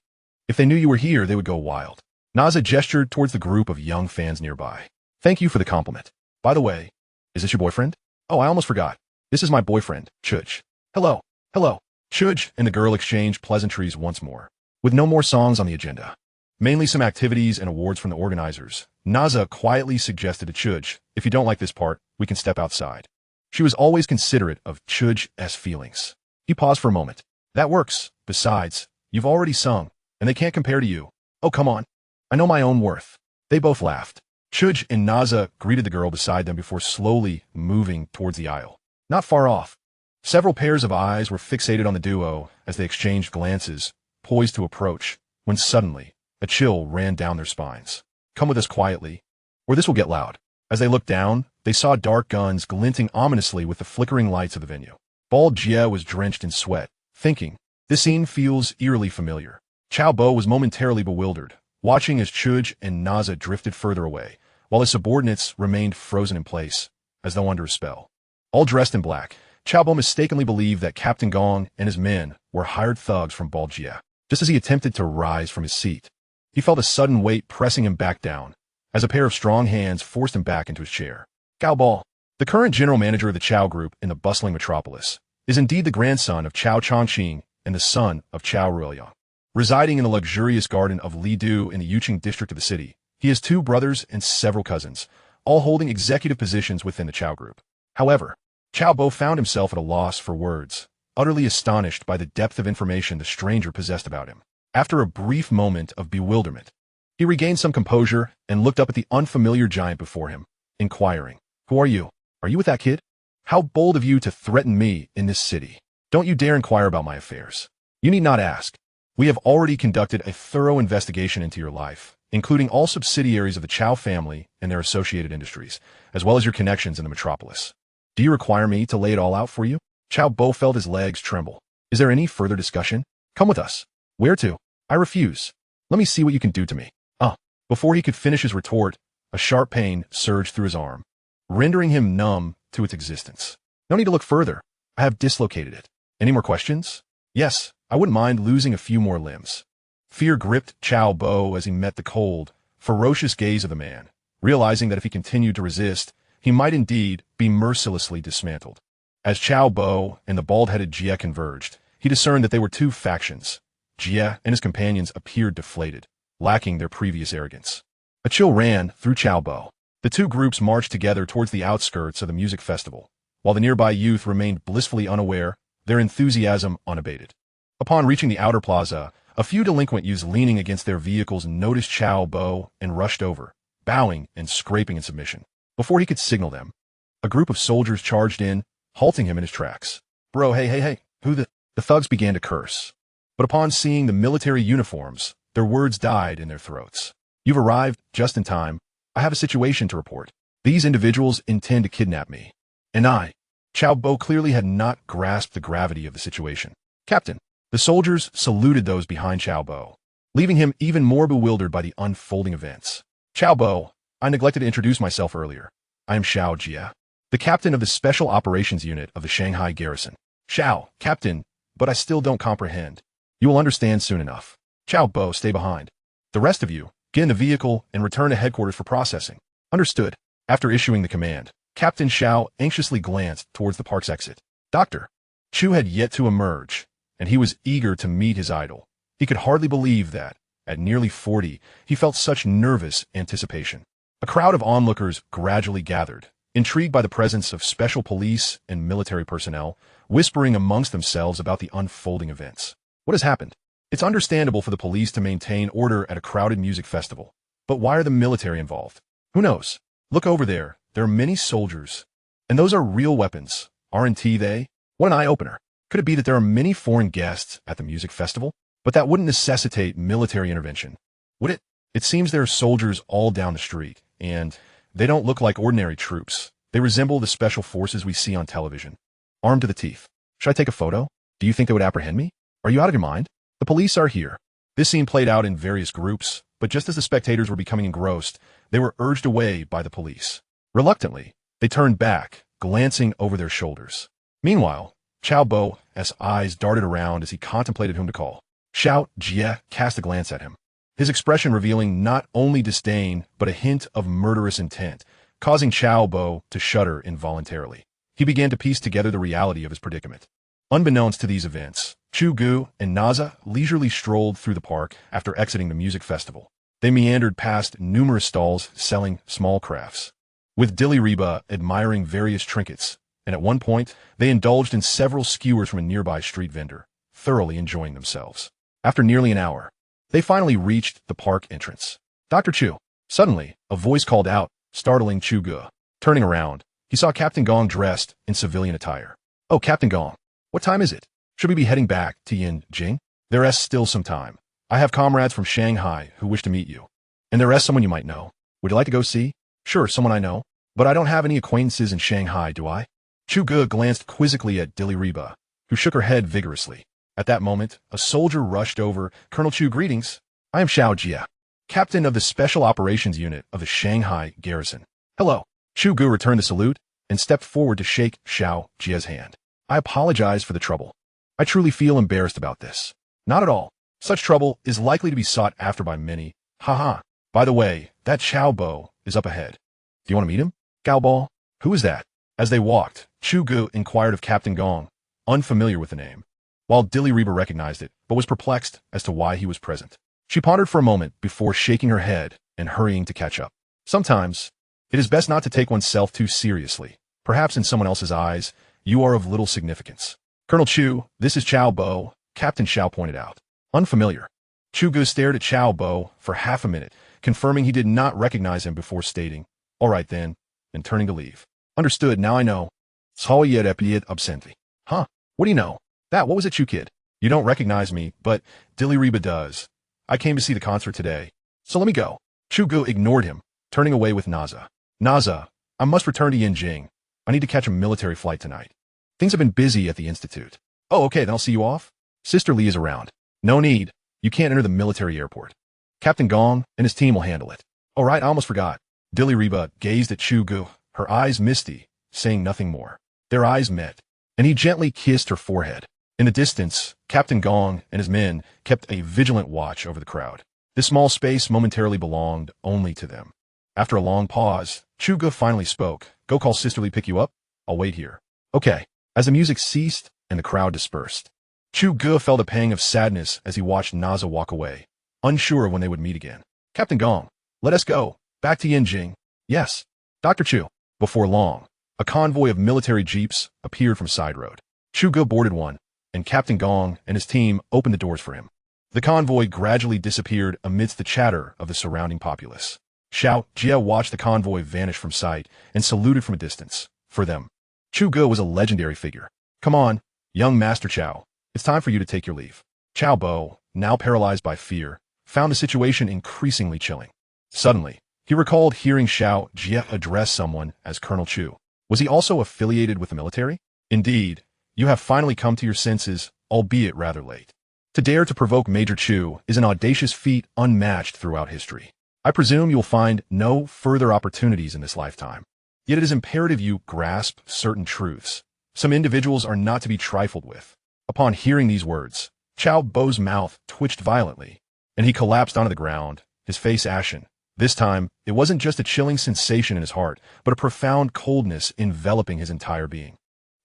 If they knew you were here, they would go wild. Naza gestured towards the group of young fans nearby. Thank you for the compliment. By the way, is this your boyfriend? Oh, I almost forgot. This is my boyfriend, Chu Ge. Hello. Hello. Chu Ge and the girl exchanged pleasantries once more, with no more songs on the agenda. Mainly some activities and awards from the organizers. Naza quietly suggested to Chu Ge, if you don't like this part, we can step outside. She was always considerate of Chu Ge's feelings. He paused for a moment. That works. Besides, you've already sung, and they can't compare to you. Oh, come on. I know my own worth. They both laughed. Chu Ge and Naza greeted the girl beside them before slowly moving towards the aisle. Not far off, several pairs of eyes were fixated on the duo as they exchanged glances, poised to approach, when suddenly, a chill ran down their spines. Come with us quietly, or this will get loud. As they looked down, they saw dark guns glinting ominously with the flickering lights of the venue. Bald Jie was drenched in sweat, thinking, this scene feels eerily familiar. Qiao Bo was momentarily bewildered, watching as Chu Ge and Naza drifted further away, while his subordinates remained frozen in place, as though under a spell. All dressed in black, Cao Bo mistakenly believed that Captain Gong and his men were hired thugs from Jie. Just as he attempted to rise from his seat, he felt a sudden weight pressing him back down, as a pair of strong hands forced him back into his chair. Cao Bo, the current general manager of the Chao Group in the bustling metropolis, is indeed the grandson of Chao Chongqing and the son of Chao Ruoyang. Residing in the luxurious garden of Lidu in the Yuqing district of the city, he has 2 brothers and several cousins, all holding executive positions within the Chao Group. However, Cao Bo found himself at a loss for words, utterly astonished by the depth of information the stranger possessed about him. After a brief moment of bewilderment, he regained some composure and looked up at the unfamiliar giant before him, inquiring, "Who are you? Are you with that kid? How bold of you to threaten me in this city. Don't you dare inquire about my affairs. You need not ask. We have already conducted a thorough investigation into your life, including all subsidiaries of the Chao family and their associated industries, as well as your connections in the metropolis. Do you require me to lay it all out for you?" Cao Bo felt his legs tremble. "Is there any further discussion? Come with us." "Where to? I refuse. Let me see what you can do to me." Before he could finish his retort, a sharp pain surged through his arm, rendering him numb to its existence. "No need to look further. I have dislocated it. Any more questions?" "Yes, I wouldn't mind losing a few more limbs." Fear gripped Cao Bo as he met the cold, ferocious gaze of the man, realizing that if he continued to resist, he might indeed be mercilessly dismantled. As Cao Bo and the bald-headed Jie converged, he discerned that they were 2 factions. Jie and his companions appeared deflated, lacking their previous arrogance. A chill ran through Cao Bo. The 2 groups marched together towards the outskirts of the music festival, while the nearby youth remained blissfully unaware, their enthusiasm unabated. Upon reaching the outer plaza, a few delinquent youths leaning against their vehicles noticed Cao Bo and rushed over, bowing and scraping in submission. Before he could signal them, a group of soldiers charged in, halting him in his tracks. "Bro, hey, who the thugs began to curse. But upon seeing the military uniforms, their words died in their throats. "You've arrived just in time. I have a situation to report. These individuals intend to kidnap me." And Cao Bo clearly had not grasped the gravity of the situation. "Captain." The soldiers saluted those behind Cao Bo, leaving him even more bewildered by the unfolding events. "Cao Bo, I neglected to introduce myself earlier. I am Chu Ge, the captain of the Special Operations Unit of the Shanghai Garrison." Captain, but I still don't comprehend." "You will understand soon enough." "Cao Bo, stay behind. The rest of you, get in the vehicle and return to headquarters for processing." "Understood." After issuing the command, Captain Xiao anxiously glanced towards the park's exit. Dr. Chu had yet to emerge, and he was eager to meet his idol. He could hardly believe that, at nearly 40, he felt such nervous anticipation. A crowd of onlookers gradually gathered, intrigued by the presence of special police and military personnel, whispering amongst themselves about the unfolding events. What has happened? It's understandable for the police to maintain order at a crowded music festival, but why are the military involved? Who knows? Look over there. There are many soldiers. And those are real weapons. Aren't they? What an eye-opener. Could it be that there are many foreign guests at the music festival? But that wouldn't necessitate military intervention, would it? It seems there are soldiers all down the street, and they don't look like ordinary troops. They resemble the special forces we see on television, armed to the teeth. Should I take a photo? Do you think they would apprehend me? Are you out of your mind? The police are here. This scene played out in various groups, but just as the spectators were becoming engrossed, they were urged away by the police. Reluctantly, they turned back, glancing over their shoulders. Meanwhile, Cao Bo's eyes darted around as he contemplated whom to call. Chu Ge cast a glance at him, his expression revealing not only disdain but a hint of murderous intent, causing Cao Bo to shudder involuntarily. He began to piece together the reality of his predicament. Unbeknownst to these events, Chu Ge and Naza leisurely strolled through the park after exiting the music festival. They meandered past numerous stalls selling small crafts, with Dilraba admiring various trinkets, and at one point, they indulged in several skewers from a nearby street vendor, thoroughly enjoying themselves. After nearly an hour, they finally reached the park entrance. "Dr. Chu." Suddenly, a voice called out, startling Chu Ge. Turning around, he saw Captain Gong dressed in civilian attire. "Oh, Captain Gong, what time is it? Should we be heading back to Yinjing?" "There is still some time. I have comrades from Shanghai who wish to meet you. And there is someone you might know. Would you like to go see?" "Sure, someone I know. But I don't have any acquaintances in Shanghai, do I?" Chu Ge glanced quizzically at Dilraba, who shook her head vigorously. At that moment, a soldier rushed over. "Colonel Chu, greetings. I am Chu Ge, captain of the Special Operations Unit of the Shanghai Garrison. Hello. Chu Ge returned the salute and stepped forward to shake Xiao Jie's hand. I apologize for the trouble. I truly feel embarrassed about this. Not at all. Such trouble is likely to be sought after by many. Haha. By the way, that Xiao Bo is up ahead. Do you want to meet him? Gao Bo? Who is that? As they walked, Chu Ge inquired of Captain Gong, unfamiliar with the name, while Dilraba recognized it, but was perplexed as to why he was present. She pondered for a moment before shaking her head and hurrying to catch up. Sometimes, it is best not to take oneself too seriously. Perhaps in someone else's eyes, you are of little significance. Colonel Chu, this is Xiao Bo, Captain Xiao pointed out. Unfamiliar. Chu Ge stared at Xiao Bo for half a minute, confirming he did not recognize him before stating, all right then, and turning to leave. Understood, now I know. Absently. Huh? What do you know? What was it, you kid? You don't recognize me, but Dilraba does. I came to see the concert today. So let me go. Chu Ge ignored him, turning away with Naza. Naza, I must return to Yinjing. I need to catch a military flight tonight. Things have been busy at the Institute. Oh, okay, then I'll see you off. Sister Li is around. No need. You can't enter the military airport. Captain Gong and his team will handle it. All right, I almost forgot. Dilraba gazed at Chu Ge, her eyes misty, saying nothing more. Their eyes met, and he gently kissed her forehead. In the distance, Captain Gong and his men kept a vigilant watch over the crowd. This small space momentarily belonged only to them. After a long pause, Chu Ge finally spoke. Go call Sister Li pick you up? I'll wait here. Okay. As the music ceased and the crowd dispersed, Chu Ge felt a pang of sadness as he watched Naza walk away, unsure when they would meet again. Captain Gong, let us go. Back to Yinjing. Yes. Dr. Chu. Before long, a convoy of military jeeps appeared from side road. Chu Ge boarded one, and Captain Gong and his team opened the doors for him. The convoy gradually disappeared amidst the chatter of the surrounding populace. Xiao Jie watched the convoy vanish from sight and saluted from a distance. For them, Chu Ge was a legendary figure. Come on, young Master Qiao. It's time for you to take your leave. Qiao Bo, now paralyzed by fear, found the situation increasingly chilling. Suddenly, he recalled hearing Xiao Jie address someone as Colonel Chu. Was he also affiliated with the military? Indeed, you have finally come to your senses, albeit rather late. To dare to provoke Major Chu is an audacious feat unmatched throughout history. I presume you'll find no further opportunities in this lifetime. Yet it is imperative you grasp certain truths. Some individuals are not to be trifled with. Upon hearing these words, Qiao Bo's mouth twitched violently, and he collapsed onto the ground, his face ashen. This time, it wasn't just a chilling sensation in his heart, but a profound coldness enveloping his entire being.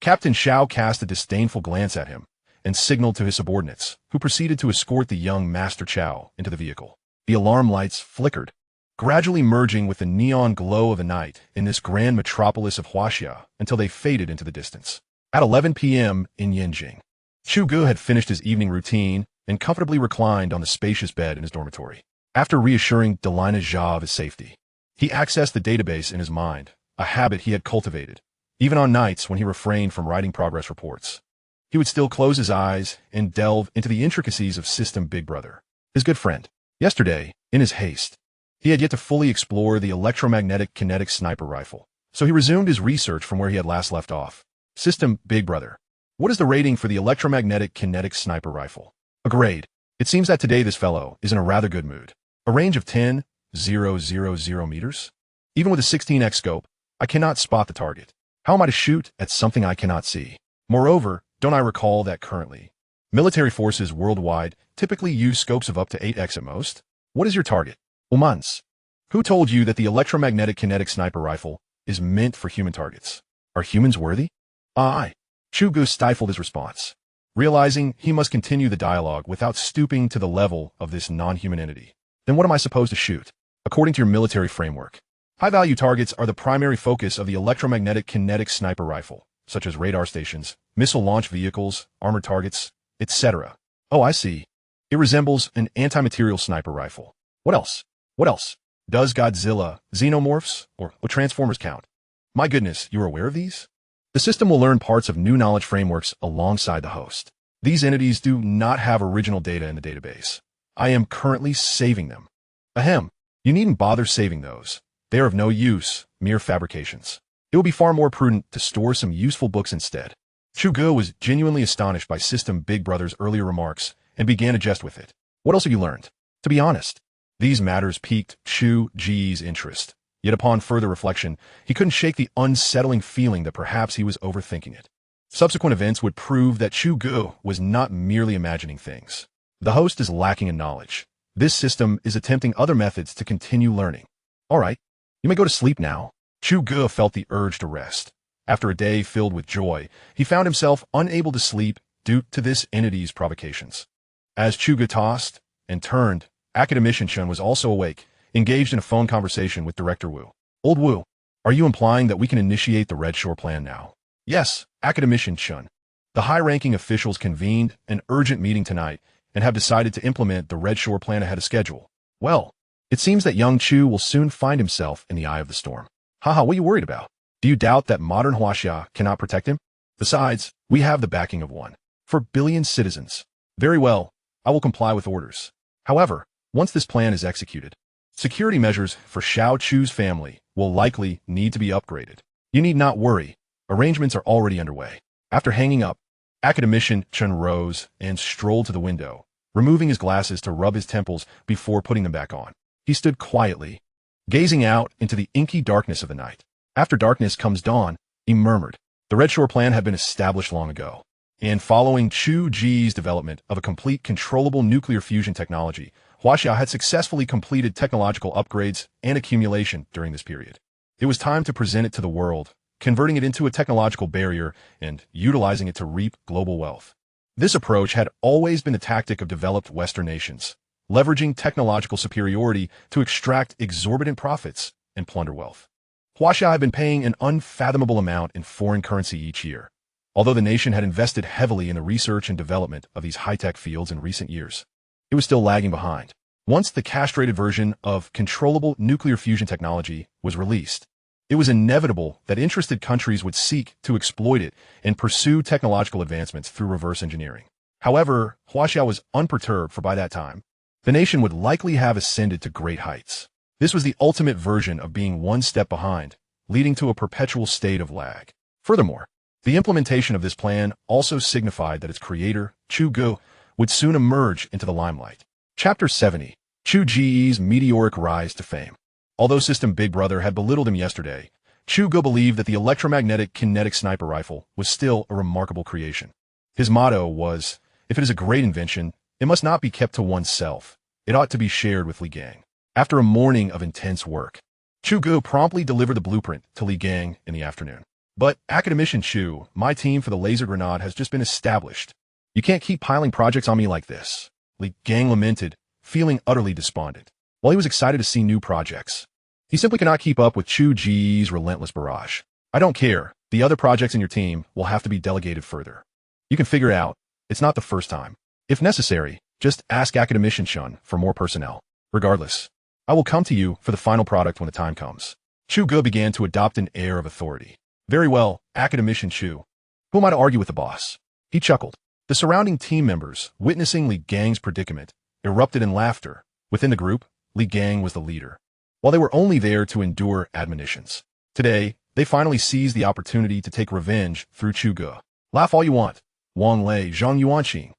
Captain Xiao cast a disdainful glance at him and signaled to his subordinates, who proceeded to escort the young Master Qiao into the vehicle. The alarm lights flickered, gradually merging with the neon glow of the night in this grand metropolis of Huaxia until they faded into the distance. At 11 p.m. in Yinjing, Chu Ge had finished his evening routine and comfortably reclined on the spacious bed in his dormitory. After reassuring Delina Zha of his safety, he accessed the database in his mind, a habit he had cultivated. Even on nights when he refrained from writing progress reports, he would still close his eyes and delve into the intricacies of System Big Brother. His good friend. Yesterday, in his haste, he had yet to fully explore the electromagnetic kinetic sniper rifle, so he resumed his research from where he had last left off. System Big Brother. What is the rating for the electromagnetic kinetic sniper rifle? A grade. It seems that today this fellow is in a rather good mood. A range of 10,000 meters? Even with a 16x scope, I cannot spot the target. How am I to shoot at something I cannot see? Moreover, don't I recall that currently, military forces worldwide typically use scopes of up to 8x at most? What is your target? Umans. Who told you that the electromagnetic kinetic sniper rifle is meant for human targets? Are humans worthy? Aye. Chu Ge stifled his response, realizing he must continue the dialogue without stooping to the level of this non-human entity. Then what am I supposed to shoot? According to your military framework, high-value targets are the primary focus of the electromagnetic kinetic sniper rifle, such as radar stations, missile launch vehicles, armored targets, etc. Oh, I see. It resembles an anti-material sniper rifle. What else? What else? Does Godzilla, xenomorphs, or Transformers count? My goodness, you are aware of these? The system will learn parts of new knowledge frameworks alongside the host. These entities do not have original data in the database. I am currently saving them. Ahem, you needn't bother saving those. They are of no use, mere fabrications. It will be far more prudent to store some useful books instead. Chu Ge was genuinely astonished by System Big Brother's earlier remarks and began to jest with it. What else have you learned? To be honest, These matters piqued Chu Ge's interest. Yet upon further reflection, he couldn't shake the unsettling feeling that perhaps he was overthinking it. Subsequent events would prove that Chu Ge was not merely imagining things. The host is lacking in knowledge. This system is attempting other methods to continue learning. All right, you may go to sleep now. Chu Ge felt the urge to rest. After a day filled with joy, he found himself unable to sleep due to this entity's provocations. As Chu Ge tossed and turned, Academician was also awake, engaged in a phone conversation with Director Wu. Old Wu, are you implying that we can initiate the Redshore plan now? Yes, Academician Chun. The high-ranking officials convened an urgent meeting tonight and have decided to implement the Redshore plan ahead of schedule. Well, it seems that young Chu will soon find himself in the eye of the storm. Haha, what are you worried about? Do you doubt that modern Huaxia cannot protect him? Besides, we have the backing of 1 billion citizens. Very well, I will comply with orders. However, once this plan is executed, security measures for Xiao Chu's family will likely need to be upgraded. You need not worry. Arrangements are already underway. After hanging up, Academician Chun rose and strolled to the window, removing his glasses to rub his temples before putting them back on. He stood quietly, gazing out into the inky darkness of the night. After darkness comes dawn, he murmured. The Redshore plan had been established long ago, and following Chu Ge's development of a complete controllable nuclear fusion technology, Huaxia had successfully completed technological upgrades and accumulation during this period. It was time to present it to the world, converting it into a technological barrier and utilizing it to reap global wealth. This approach had always been the tactic of developed Western nations, leveraging technological superiority to extract exorbitant profits and plunder wealth. Huaxia had been paying an unfathomable amount in foreign currency each year, although the nation had invested heavily in the research and development of these high-tech fields in recent years. It was still lagging behind. Once the castrated version of controllable nuclear fusion technology was released, it was inevitable that interested countries would seek to exploit it and pursue technological advancements through reverse engineering. However, Huaxia was unperturbed, for by that time, the nation would likely have ascended to great heights. This was the ultimate version of being one step behind, leading to a perpetual state of lag. Furthermore, the implementation of this plan also signified that its creator, Chu Ge, would soon emerge into the limelight. Chapter 70. Chu Ge's Meteoric Rise to Fame. Although System Big Brother had belittled him yesterday, Chu Ge believed that the electromagnetic kinetic sniper rifle was still a remarkable creation. His motto was, if it is a great invention, it must not be kept to oneself. It ought to be shared with Li Gang. After a morning of intense work, Chu Ge promptly delivered the blueprint to Li Gang in the afternoon. But Academician Chu, my team for the laser grenade has just been established. You can't keep piling projects on me like this. Li Gang lamented, feeling utterly despondent. While he was excited to see new projects, he simply cannot keep up with Chu Ge's relentless barrage. I don't care. The other projects in your team will have to be delegated further. You can figure it out. It's not the first time. If necessary, just ask Academician Shun for more personnel. Regardless, I will come to you for the final product when the time comes. Chu Ge began to adopt an air of authority. Very well, Academician Chu. Who am I to argue with the boss? He chuckled. The surrounding team members, witnessing Li Gang's predicament, erupted in laughter. Within the group, Li Gang was the leader. While they were only there to endure admonitions, today, they finally seized the opportunity to take revenge through Chu Ge. Laugh all you want. Wang Lei, Zhang Yuanqing.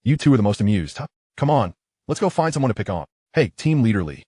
You two are the most amused, huh? Come on, let's go find someone to pick on. Hey, team leader Li.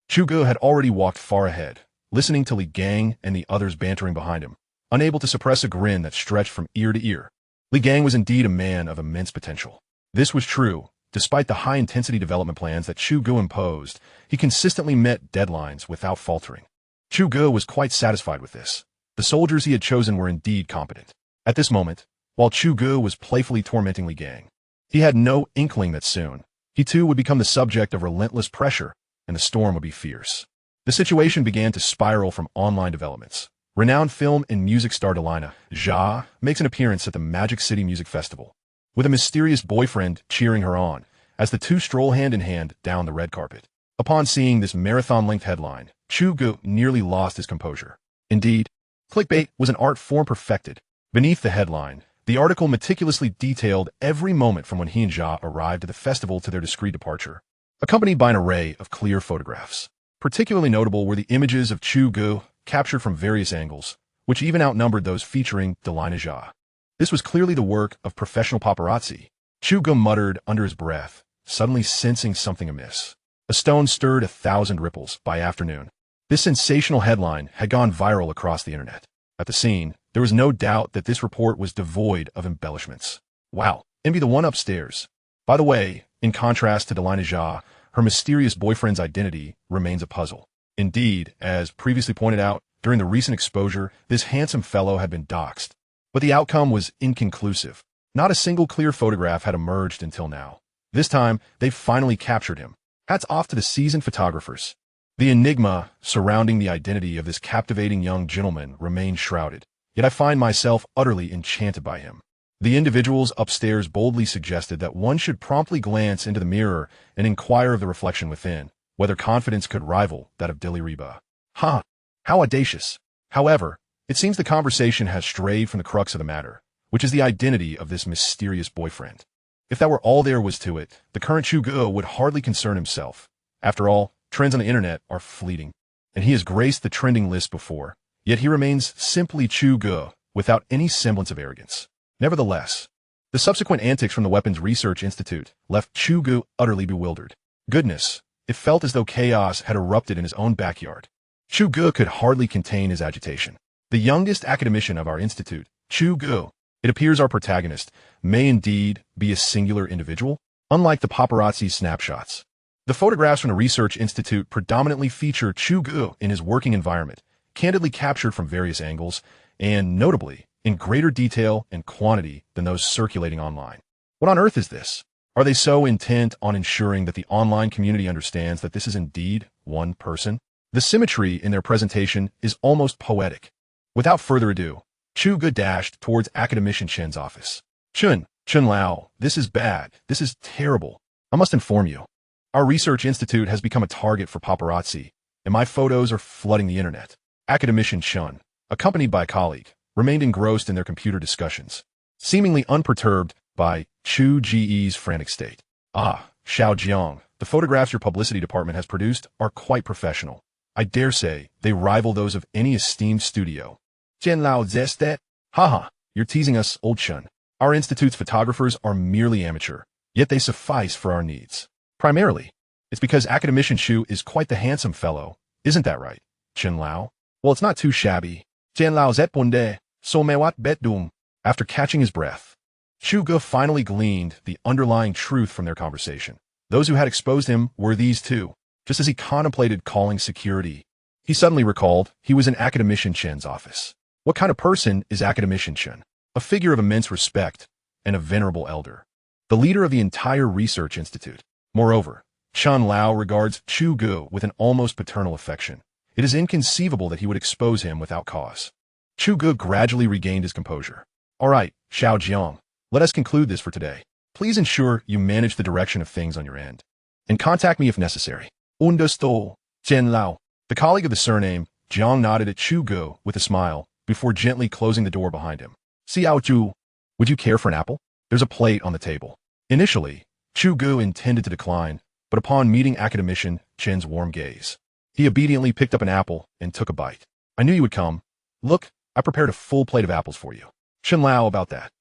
Chu Ge had already walked far ahead, listening to Li Gang and the others bantering behind him, unable to suppress a grin that stretched from ear to ear. Li Gang was indeed a man of immense potential. This was true. Despite the high-intensity development plans that Chu Ge imposed, he consistently met deadlines without faltering. Chu Ge was quite satisfied with this. The soldiers he had chosen were indeed competent. At this moment, while Chu Ge was playfully tormenting Li Gang, he had no inkling that soon, he too would become the subject of relentless pressure, and the storm would be fierce. The situation began to spiral from online developments. Renowned film and music star Dilraba Jia makes an appearance at the Magic City Music Festival, with a mysterious boyfriend cheering her on, as the two stroll hand-in-hand down the red carpet. Upon seeing this marathon-length headline, Chu Ge nearly lost his composure. Indeed, clickbait was an art form perfected. Beneath the headline, the article meticulously detailed every moment from when he and Jia arrived at the festival to their discreet departure, accompanied by an array of clear photographs. Particularly notable were the images of Chu Ge captured from various angles, which even outnumbered those featuring Dilraba Jia. This was clearly the work of professional paparazzi. Chu Ge muttered under his breath, suddenly sensing something amiss. A stone stirred 1,000 ripples by afternoon. This sensational headline had gone viral across the internet. At the scene, there was no doubt that this report was devoid of embellishments. Wow, envy the one upstairs. By the way, in contrast to Dilraba, her mysterious boyfriend's identity remains a puzzle. Indeed, as previously pointed out, during the recent exposure, this handsome fellow had been doxxed. But the outcome was inconclusive. Not a single clear photograph had emerged until now. This time, they've finally captured him. Hats off to the seasoned photographers. The enigma surrounding the identity of this captivating young gentleman remains shrouded, yet I find myself utterly enchanted by him. The individuals upstairs boldly suggested that one should promptly glance into the mirror and inquire of the reflection within, whether confidence could rival that of Dilraba. Ha! How audacious! However, it seems the conversation has strayed from the crux of the matter, which is the identity of this mysterious boyfriend. If that were all there was to it, the current Chu Ge would hardly concern himself. After all, trends on the internet are fleeting, and he has graced the trending list before, yet he remains simply Chu Ge, without any semblance of arrogance. Nevertheless, the subsequent antics from the Weapons Research Institute left Chu Ge utterly bewildered. Goodness, it felt as though chaos had erupted in his own backyard. Chu Ge could hardly contain his agitation. The youngest academician of our institute, Chu Ge, it appears our protagonist, may indeed be a singular individual, unlike the paparazzi snapshots. The photographs from the Research Institute predominantly feature Chu Ge in his working environment, candidly captured from various angles, and notably, in greater detail and quantity than those circulating online. What on earth is this? Are they so intent on ensuring that the online community understands that this is indeed one person? The symmetry in their presentation is almost poetic. Without further ado, Chu Ge dashed towards Academician Chen's office. Chen Lao, this is bad. This is terrible. I must inform you. Our research institute has become a target for paparazzi, and my photos are flooding the internet. Academician Chen, accompanied by a colleague, remained engrossed in their computer discussions, seemingly unperturbed by Chu Ge's frantic state. Ah, Xiao Jiang, the photographs your publicity department has produced are quite professional. I dare say they rival those of any esteemed studio. Chen Lao zestet? Haha, you're teasing us, old Chen. Our institute's photographers are merely amateur, yet they suffice for our needs. Primarily, it's because Academician Chu is quite the handsome fellow. Isn't that right, Chen Lao? Well, it's not too shabby. Chen Lao zetpunde, so mewat betdum. After catching his breath, Chu Ge finally gleaned the underlying truth from their conversation. Those who had exposed him were these two. Just as he contemplated calling security, he suddenly recalled he was in Academician Chen's office. What kind of person is Academician Chen? A figure of immense respect and a venerable elder. The leader of the entire research institute. Moreover, Chen Lao regards Chu Ge with an almost paternal affection. It is inconceivable that he would expose him without cause. Chu Ge gradually regained his composure. All right, Xiao Jiang, let us conclude this for today. Please ensure you manage the direction of things on your end, and contact me if necessary. Understood, Chen Lao. The colleague of the surname, Jiang, nodded at Chu Ge with a smile before gently closing the door behind him. Xiao Zhu, would you care for an apple? There's a plate on the table. Initially, Chu Ge intended to decline, but upon meeting Academician Chen's warm gaze, he obediently picked up an apple and took a bite. I knew you would come. Look, I prepared a full plate of apples for you. Chen Lao about that.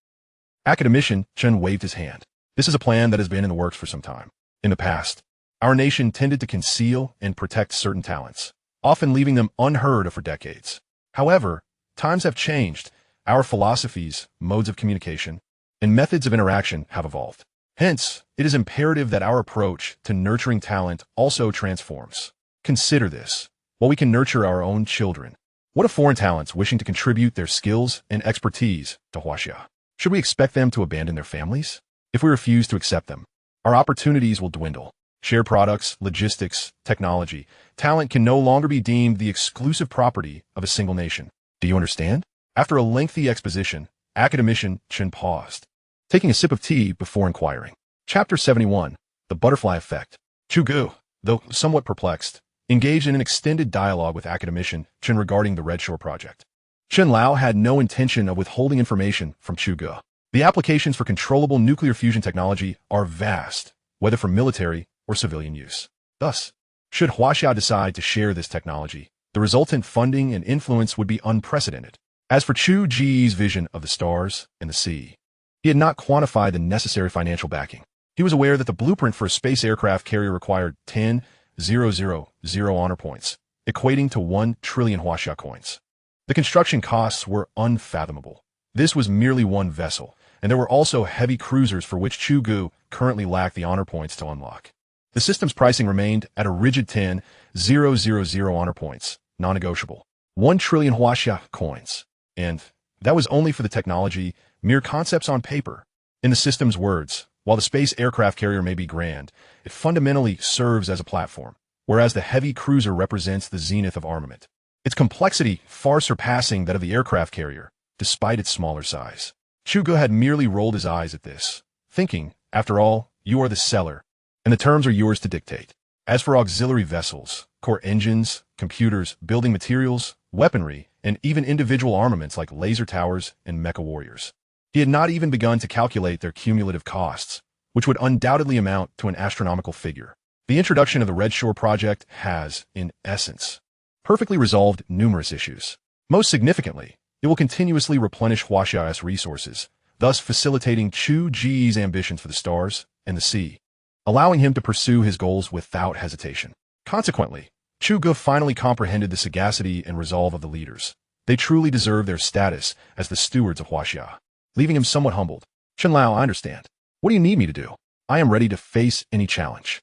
Academician Chen waved his hand. This is a plan that has been in the works for some time. In the past, our nation tended to conceal and protect certain talents, often leaving them unheard of for decades. However, times have changed. Our philosophies, modes of communication, and methods of interaction have evolved. Hence, it is imperative that our approach to nurturing talent also transforms. Consider this. While we can nurture our own children, what of foreign talents wishing to contribute their skills and expertise to Huaxia? Should we expect them to abandon their families? If we refuse to accept them, our opportunities will dwindle. Shared products, logistics, technology, talent can no longer be deemed the exclusive property of a single nation. Do you understand? After a lengthy exposition, Academician Chen paused, taking a sip of tea before inquiring. Chapter 71, The Butterfly Effect. Chu Ge, though somewhat perplexed, engaged in an extended dialogue with Academician Chen regarding the Redshore project. Chen Lao had no intention of withholding information from Chu Ge. The applications for controllable nuclear fusion technology are vast, whether for military or civilian use. Thus, should Huaxia decide to share this technology, the resultant funding and influence would be unprecedented. As for Chu Ge's vision of the stars and the sea, he had not quantified the necessary financial backing. He was aware that the blueprint for a space aircraft carrier required 10 honor points, equating to 1 trillion Huaxia coins. The construction costs were unfathomable. This was merely one vessel, and there were also heavy cruisers for which Chu Ge currently lacked the honor points to unlock. The system's pricing remained at a rigid 10,000 honor points, non-negotiable. 1 trillion Huaxia coins. And that was only for the technology, mere concepts on paper. In the system's words, while the space aircraft carrier may be grand, it fundamentally serves as a platform, whereas the heavy cruiser represents the zenith of armament. Its complexity far surpassing that of the aircraft carrier, despite its smaller size. Chu Ge had merely rolled his eyes at this, thinking, after all, you are the seller, and the terms are yours to dictate. As for auxiliary vessels, core engines, computers, building materials, weaponry, and even individual armaments like laser towers and mecha warriors, he had not even begun to calculate their cumulative costs, which would undoubtedly amount to an astronomical figure. The introduction of the Redshore project has, in essence, perfectly resolved numerous issues. Most significantly, it will continuously replenish Huaxia's resources, thus facilitating Chu Ge's ambitions for the stars and the sea, allowing him to pursue his goals without hesitation. Consequently, Chu Ge finally comprehended the sagacity and resolve of the leaders. They truly deserve their status as the stewards of Huaxia, leaving him somewhat humbled. Chen-Lao, I understand. What do you need me to do? I am ready to face any challenge.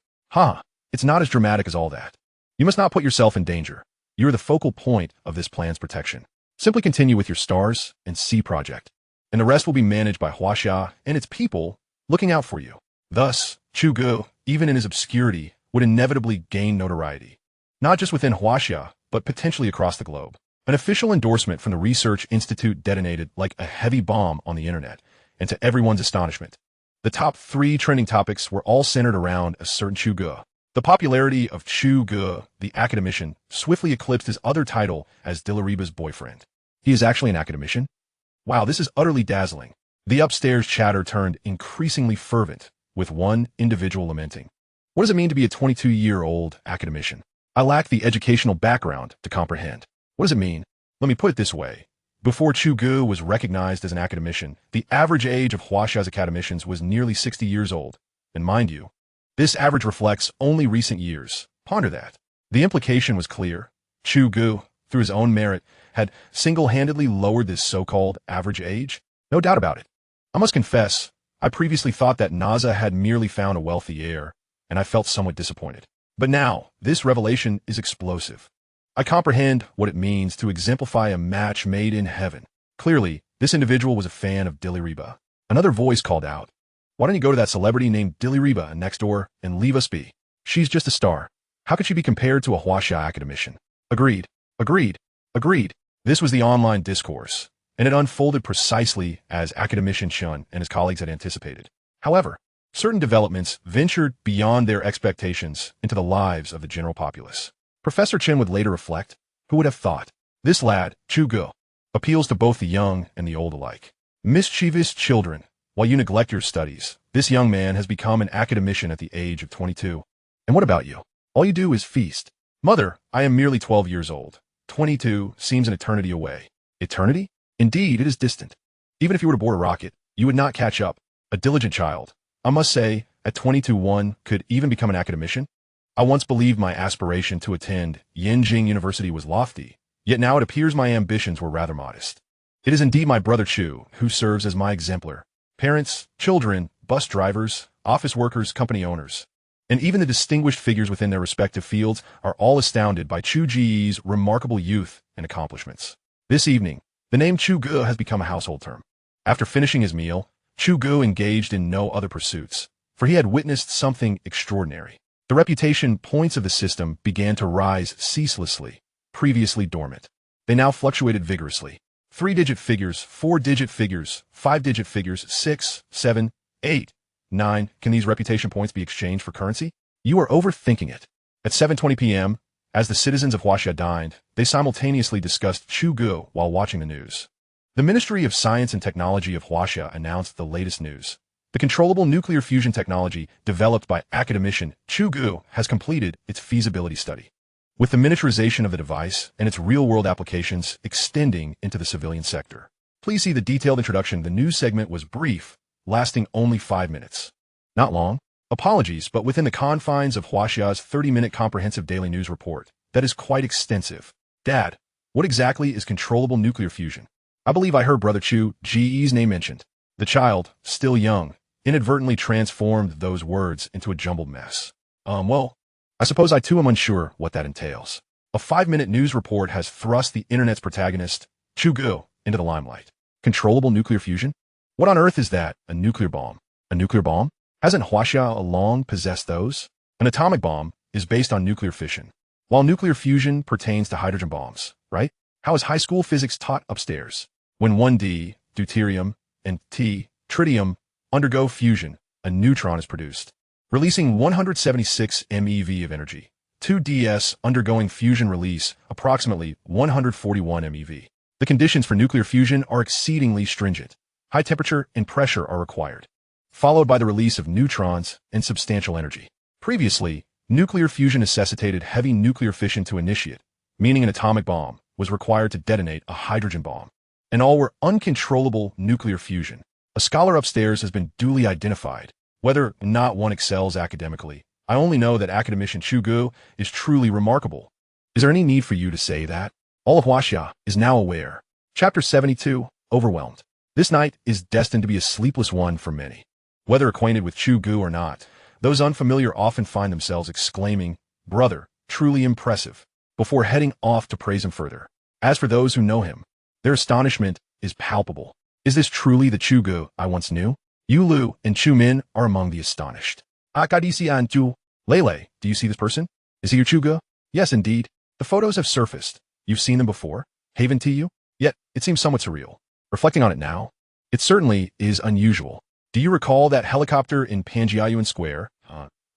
It's not as dramatic as all that. You must not put yourself in danger. You are the focal point of this plan's protection. Simply continue with your stars and sea project, and the rest will be managed by Huaxia and its people looking out for you. Thus, Chu Ge, even in his obscurity, would inevitably gain notoriety, not just within Huaxia, but potentially across the globe. An official endorsement from the Research Institute detonated like a heavy bomb on the internet, and to everyone's astonishment, the top 3 trending topics were all centered around a certain Chu Ge. The popularity of Chu Ge, the Academician, swiftly eclipsed his other title as Dilraba's boyfriend. He is actually an Academician? Wow, this is utterly dazzling. The upstairs chatter turned increasingly fervent, with one individual lamenting. What does it mean to be a 22-year-old Academician? I lack the educational background to comprehend. What does it mean? Let me put it this way. Before Chu Ge was recognized as an Academician, the average age of Huaxia's Academicians was nearly 60 years old. And mind you, this average reflects only recent years. Ponder that. The implication was clear. Chu Ge, through his own merit, had single-handedly lowered this so-called average age. No doubt about it. I must confess, I previously thought that NASA had merely found a wealthy heir, and I felt somewhat disappointed. But now, this revelation is explosive. I comprehend what it means to exemplify a match made in heaven. Clearly, this individual was a fan of Dilraba. Another voice called out, "Why don't you go to that celebrity named Dilraba next door and leave us be? She's just a star. How could she be compared to a Huaxia Academician?" Agreed. Agreed. Agreed. This was the online discourse, and it unfolded precisely as Academician Shun and his colleagues had anticipated. However, certain developments ventured beyond their expectations into the lives of the general populace. Professor Chen would later reflect, who would have thought? This lad, Chu Ge, appeals to both the young and the old alike. Mischievous children, while you neglect your studies, this young man has become an academician at the age of 22. And what about you? All you do is feast. Mother, I am merely 12 years old. 22 seems an eternity away. Eternity? Indeed, it is distant. Even if you were to board a rocket, you would not catch up. A diligent child. I must say, at 22 one could even become an academician. I once believed my aspiration to attend Yenjing University was lofty, yet now it appears my ambitions were rather modest. It is indeed my brother Chu who serves as my exemplar. Parents, children, bus drivers, office workers, company owners, and even the distinguished figures within their respective fields are all astounded by Chu Ge's remarkable youth and accomplishments. This evening, the name Chu Ge has become a household term. After finishing his meal, Chu Ge engaged in no other pursuits, for he had witnessed something extraordinary. The reputation points of the system began to rise ceaselessly, previously dormant. They now fluctuated vigorously. 3-digit figures, 4-digit figures, 5-digit figures, 6, 7, 8, 9. Can these reputation points be exchanged for currency? You are overthinking it. At 7:20 p.m., as the citizens of Huaxia dined, they simultaneously discussed Chu Ge while watching the news. The Ministry of Science and Technology of Huaxia announced the latest news. The controllable nuclear fusion technology developed by Academician Chu Ge has completed its feasibility study, with the miniaturization of the device and its real-world applications extending into the civilian sector. Please see the detailed introduction. The news segment was brief, lasting only 5 minutes. Not long. Apologies, but within the confines of Huaxia's 30-minute comprehensive daily news report, that is quite extensive. Dad, what exactly is controllable nuclear fusion? I believe I heard Brother Chu Ge's name mentioned. The child, still young, inadvertently transformed those words into a jumbled mess. Well, I suppose I too am unsure what that entails. A 5-minute news report has thrust the internet's protagonist, Chu Ge, into the limelight. Controllable nuclear fusion? What on earth is that? A nuclear bomb? A nuclear bomb? Hasn't Huaxia long possessed those? An atomic bomb is based on nuclear fission, while nuclear fusion pertains to hydrogen bombs, right? How is high school physics taught upstairs? When 1D, deuterium, and T, tritium, undergo fusion, a neutron is produced, releasing 176 MeV of energy. 2DS undergoing fusion release approximately 141 MeV. The conditions for nuclear fusion are exceedingly stringent. High temperature and pressure are required, followed by the release of neutrons and substantial energy. Previously, nuclear fusion necessitated heavy nuclear fission to initiate, meaning an atomic bomb was required to detonate a hydrogen bomb. And all were uncontrollable nuclear fusion. A scholar upstairs has been duly identified. Whether or not one excels academically, I only know that Academician Chu Ge is truly remarkable. Is there any need for you to say that? All of Huaxia is now aware. Chapter 72, Overwhelmed. This night is destined to be a sleepless one for many. Whether acquainted with Chu Ge or not, those unfamiliar often find themselves exclaiming, "Brother, truly impressive," before heading off to praise him further. As for those who know him, their astonishment is palpable. Is this truly the Chu Ge I once knew? Yu Lu and Chu Min are among the astonished. Academician Chu. Lele, do you see this person? Is he your Chu Ge? Yes, indeed. The photos have surfaced. You've seen them before? Haven to you? Yet, it seems somewhat surreal. Reflecting on it now, it certainly is unusual. Do you recall that helicopter in Panjiayuan Square?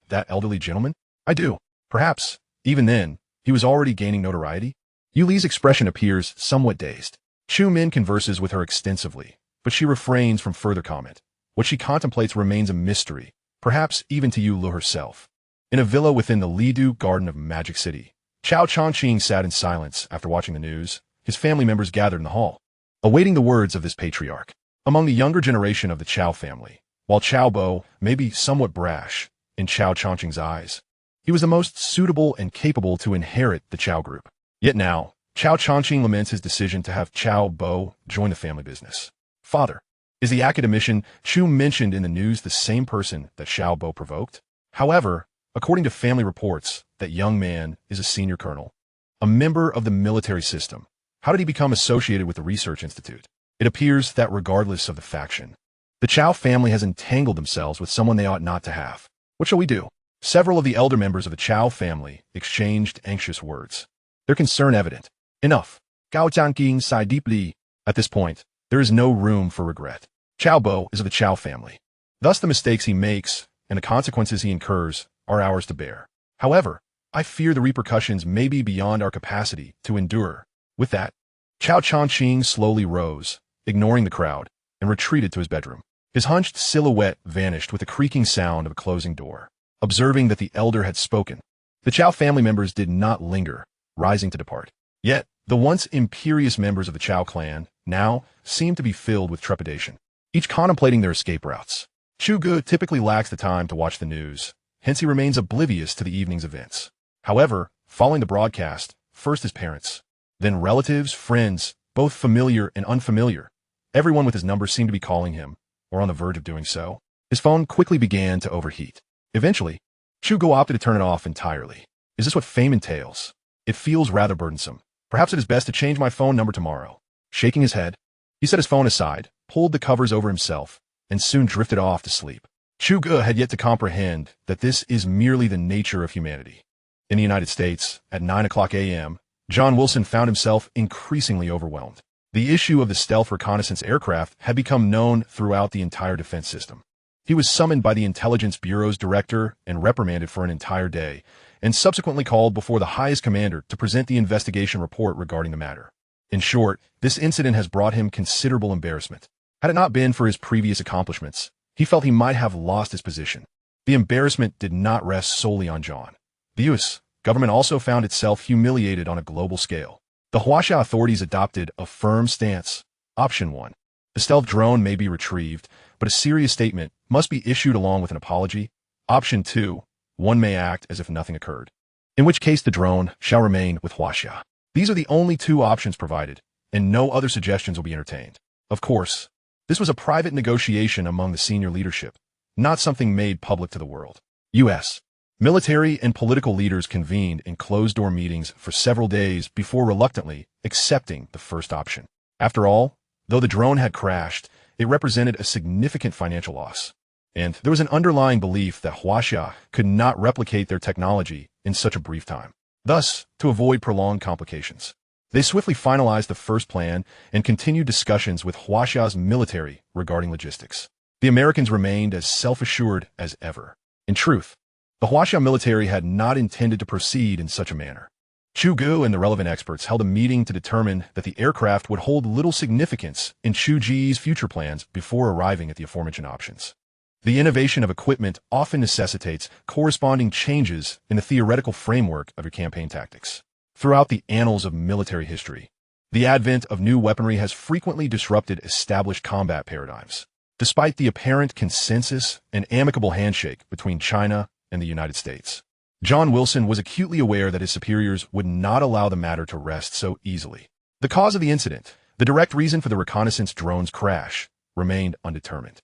That elderly gentleman? I do. Perhaps, even then, he was already gaining notoriety. Yu Li's expression appears somewhat dazed. Chu Min converses with her extensively, but she refrains from further comment. What she contemplates remains a mystery, perhaps even to Yu Lu herself. In a villa within the Lidu Garden of Magic City, Chao Chongqing sat in silence after watching the news. His family members gathered in the hall, awaiting the words of this patriarch. Among the younger generation of the Chao family, while Chao Bo may be somewhat brash in Chao Chongqing's eyes, he was the most suitable and capable to inherit the Chao group. Yet now, Chao Chongqing laments his decision to have Chao Bo join the family business. Father, is the academician Chu mentioned in the news the same person that Chao Bo provoked? However, according to family reports, that young man is a senior colonel, a member of the military system. How did he become associated with the Research Institute? It appears that regardless of the faction, the Chao family has entangled themselves with someone they ought not to have. What shall we do? Several of the elder members of the Chao family exchanged anxious words, their concern evident. Enough. Gao Jiangqing sighed deeply. At this point, there is no room for regret. Chao Bo is of the Chao family. Thus the mistakes he makes and the consequences he incurs are ours to bear. However, I fear the repercussions may be beyond our capacity to endure. With that, Chao Chongqing slowly rose, ignoring the crowd, and retreated to his bedroom. His hunched silhouette vanished with the creaking sound of a closing door. Observing that the elder had spoken, the Chao family members did not linger, rising to depart. Yet, the once imperious members of the Chao clan now seemed to be filled with trepidation, each contemplating their escape routes. Chu Ge typically lacks the time to watch the news, hence he remains oblivious to the evening's events. However, following the broadcast, first his parents, then relatives, friends, both familiar and unfamiliar. Everyone with his number seemed to be calling him, or on the verge of doing so. His phone quickly began to overheat. Eventually, Chu Ge opted to turn it off entirely. Is this what fame entails? It feels rather burdensome. Perhaps it is best to change my phone number tomorrow. Shaking his head, he set his phone aside, pulled the covers over himself, and soon drifted off to sleep. Chu Ge had yet to comprehend that this is merely the nature of humanity. In the United States, at 9:00 a.m., John Wilson found himself increasingly overwhelmed. The issue of the stealth reconnaissance aircraft had become known throughout the entire defense system. He was summoned by the Intelligence Bureau's director and reprimanded for an entire day, and subsequently called before the highest commander to present the investigation report regarding the matter. In short, this incident has brought him considerable embarrassment. Had it not been for his previous accomplishments, he felt he might have lost his position. The embarrassment did not rest solely on John. The U.S. government also found itself humiliated on a global scale. The Huaxia authorities adopted a firm stance. Option 1. The stealth drone may be retrieved, but a serious statement must be issued along with an apology. Option 2. One may act as if nothing occurred, in which case the drone shall remain with Huaxia. These are the only two options provided, and no other suggestions will be entertained. Of course, this was a private negotiation among the senior leadership, not something made public to the world. U.S. military and political leaders convened in closed-door meetings for several days before reluctantly accepting the first option. After all, though the drone had crashed, it represented a significant financial loss, and there was an underlying belief that Huaxia could not replicate their technology in such a brief time. Thus, to avoid prolonged complications, they swiftly finalized the first plan and continued discussions with Huaxia's military regarding logistics. The Americans remained as self-assured as ever. In truth, the Huaxia military had not intended to proceed in such a manner. Chu Ge and the relevant experts held a meeting to determine that the aircraft would hold little significance in Chu Ge's future plans before arriving at the aforementioned options. The innovation of equipment often necessitates corresponding changes in the theoretical framework of your campaign tactics. Throughout the annals of military history, the advent of new weaponry has frequently disrupted established combat paradigms. Despite the apparent consensus and amicable handshake between China and the United States, John Wilson was acutely aware that his superiors would not allow the matter to rest so easily. The cause of the incident, the direct reason for the reconnaissance drone's crash, remained undetermined.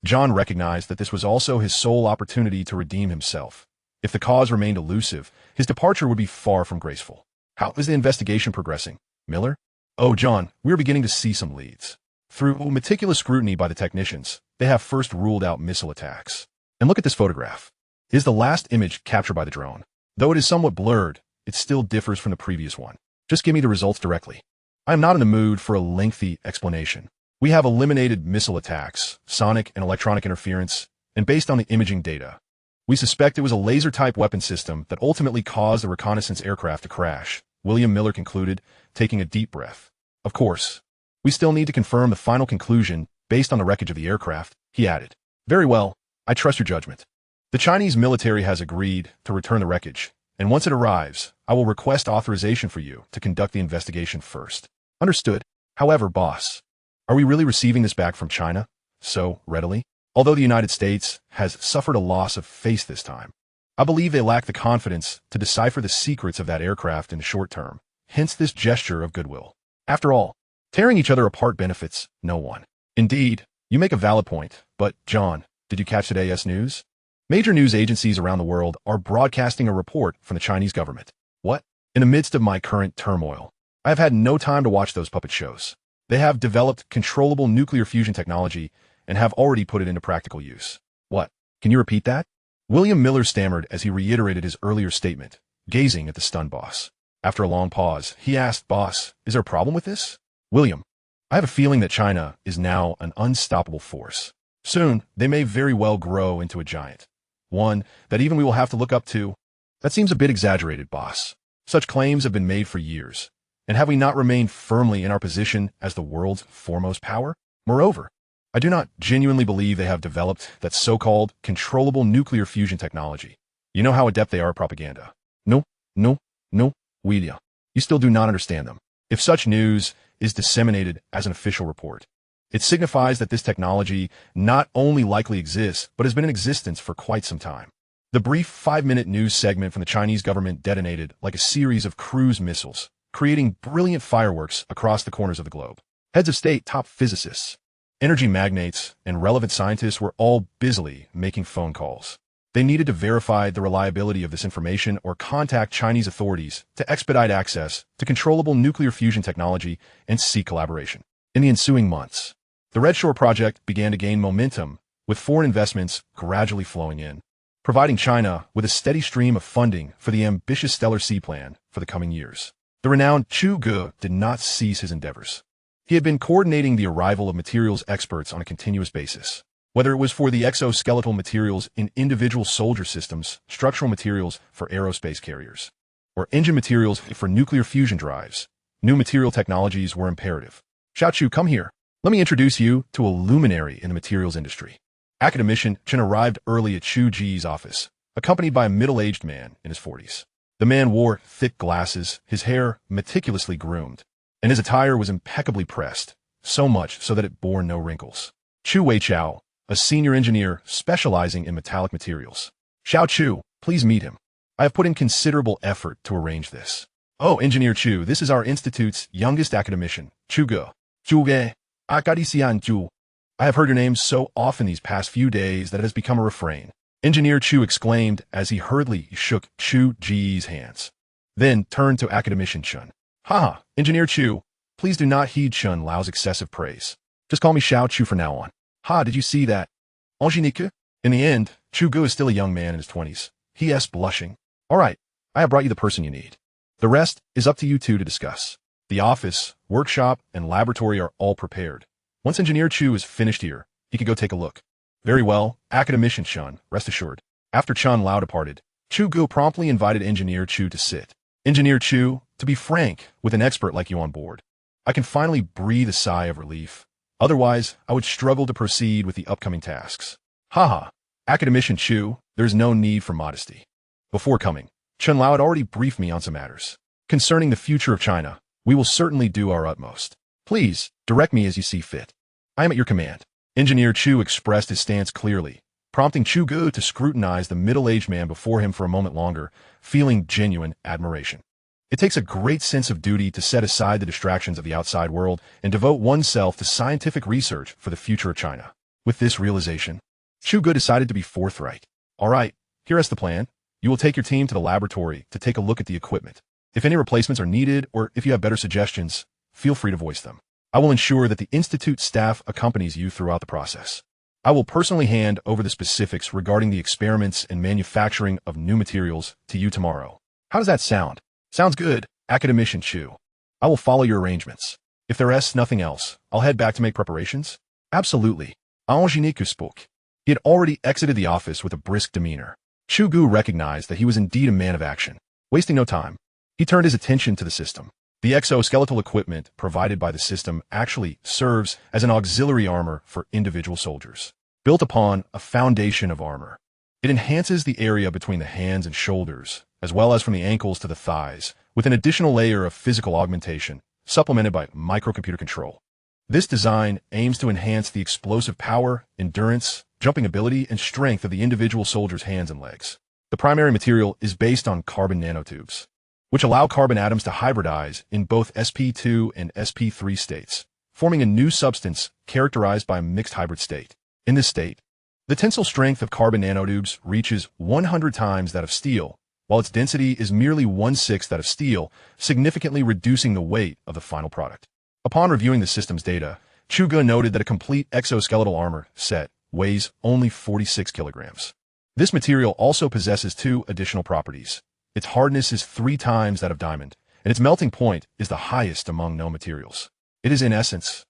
John recognized that this was also his sole opportunity to redeem himself. If the cause remained elusive, his departure would be far from graceful. How is the investigation progressing, Miller? Oh, John, we're beginning to see some leads. Through meticulous scrutiny by the technicians, they have first ruled out missile attacks. And look at this photograph. It is the last image captured by the drone. Though it is somewhat blurred, it still differs from the previous one. Just give me the results directly. I am not in the mood for a lengthy explanation. We have eliminated missile attacks, sonic and electronic interference, and based on the imaging data, we suspect it was a laser-type weapon system that ultimately caused the reconnaissance aircraft to crash, William Miller concluded, taking a deep breath. Of course, we still need to confirm the final conclusion based on the wreckage of the aircraft, he added. Very well, I trust your judgment. The Chinese military has agreed to return the wreckage, and once it arrives, I will request authorization for you to conduct the investigation first. Understood. However, boss, are we really receiving this back from China so readily? Although the United States has suffered a loss of face this time, I believe they lack the confidence to decipher the secrets of that aircraft in the short term, hence this gesture of goodwill. After all, tearing each other apart benefits no one. Indeed, you make a valid point, but, John, did you catch today's news? Major news agencies around the world are broadcasting a report from the Chinese government. What? In the midst of my current turmoil, I have had no time to watch those puppet shows. They have developed controllable nuclear fusion technology and have already put it into practical use. What? Can you repeat that? William Miller stammered as he reiterated his earlier statement, gazing at the stunned boss. After a long pause, he asked, Boss, is there a problem with this? William, I have a feeling that China is now an unstoppable force. Soon, they may very well grow into a giant. One that even we will have to look up to. That seems a bit exaggerated, boss. Such claims have been made for years. And have we not remained firmly in our position as the world's foremost power? Moreover, I do not genuinely believe they have developed that so-called controllable nuclear fusion technology. You know how adept they are at propaganda. No, William. You still do not understand them. If such news is disseminated as an official report, it signifies that this technology not only likely exists, but has been in existence for quite some time. The brief 5-minute news segment from the Chinese government detonated like a series of cruise missiles, creating brilliant fireworks across the corners of the globe. Heads of state, top physicists, energy magnates, and relevant scientists were all busily making phone calls. They needed to verify the reliability of this information or contact Chinese authorities to expedite access to controllable nuclear fusion technology and seek collaboration. In the ensuing months, the Redshore project began to gain momentum, with foreign investments gradually flowing in, providing China with a steady stream of funding for the ambitious Stellar Sea plan for the coming years. The renowned Chu Ge did not cease his endeavors. He had been coordinating the arrival of materials experts on a continuous basis, whether it was for the exoskeletal materials in individual soldier systems, structural materials for aerospace carriers, or engine materials for nuclear fusion drives. New material technologies were imperative. Xiaochu, come here. Let me introduce you to a luminary in the materials industry. Academician Chen arrived early at Chu Ge's office, accompanied by a middle-aged man in his 40s. The man wore thick glasses, his hair meticulously groomed, and his attire was impeccably pressed, so much so that it bore no wrinkles. Chu Weichao, a senior engineer specializing in metallic materials, Xiao Chu, please meet him. I have put in considerable effort to arrange this. Oh, Engineer Chu, this is our institute's youngest academician, Chu Ge. Chu Ge, Academician Chu. I have heard your name so often these past few days that it has become a refrain. Engineer Chu exclaimed as he hurriedly shook Chu Ge's hands. Then turned to Academician Chun. Haha, Engineer Chu, please do not heed Chun Lao's excessive praise. Just call me Xiao Chu from now on. Ha, did you see that? Angelique? In the end, Chu Ge is still a young man in his 20s. He is blushing. All right, I have brought you the person you need. The rest is up to you two to discuss. The office, workshop, and laboratory are all prepared. Once Engineer Chu is finished here, he can go take a look. Very well, Academician Chun, rest assured. After Chun Lao departed, Chu Ge promptly invited Engineer Chu to sit. Engineer Chu, to be frank, with an expert like you on board, I can finally breathe a sigh of relief. Otherwise, I would struggle to proceed with the upcoming tasks. Haha, Academician Chu, there's no need for modesty. Before coming, Chun Lao had already briefed me on some matters. Concerning the future of China, we will certainly do our utmost. Please, direct me as you see fit. I am at your command. Engineer Chu expressed his stance clearly, prompting Chu Ge to scrutinize the middle-aged man before him for a moment longer, feeling genuine admiration. It takes a great sense of duty to set aside the distractions of the outside world and devote oneself to scientific research for the future of China. With this realization, Chu Ge decided to be forthright. All right, here is the plan. You will take your team to the laboratory to take a look at the equipment. If any replacements are needed or if you have better suggestions, feel free to voice them. I will ensure that the Institute staff accompanies you throughout the process. I will personally hand over the specifics regarding the experiments and manufacturing of new materials to you tomorrow. How does that sound? Sounds good, Academician Chu. I will follow your arrangements. If there is nothing else, I'll head back to make preparations. Absolutely. Angelique spoke. He had already exited the office with a brisk demeanor. Chu Ge recognized that he was indeed a man of action. Wasting no time, he turned his attention to the system. The exoskeletal equipment provided by the system actually serves as an auxiliary armor for individual soldiers. Built upon a foundation of armor, it enhances the area between the hands and shoulders, as well as from the ankles to the thighs, with an additional layer of physical augmentation, supplemented by microcomputer control. This design aims to enhance the explosive power, endurance, jumping ability, and strength of the individual soldier's hands and legs. The primary material is based on carbon nanotubes, which allow carbon atoms to hybridize in both sp2 and sp3 states, forming a new substance characterized by a mixed hybrid state. In this state, the tensile strength of carbon nanotubes reaches 100 times that of steel, while its density is merely 1/6 that of steel, significantly reducing the weight of the final product. Upon reviewing the system's data, Chu Ge noted that a complete exoskeletal armor set weighs only 46 kilograms. This material also possesses two additional properties. Its hardness is 3 times that of diamond, and its melting point is the highest among known materials. It is, in essence,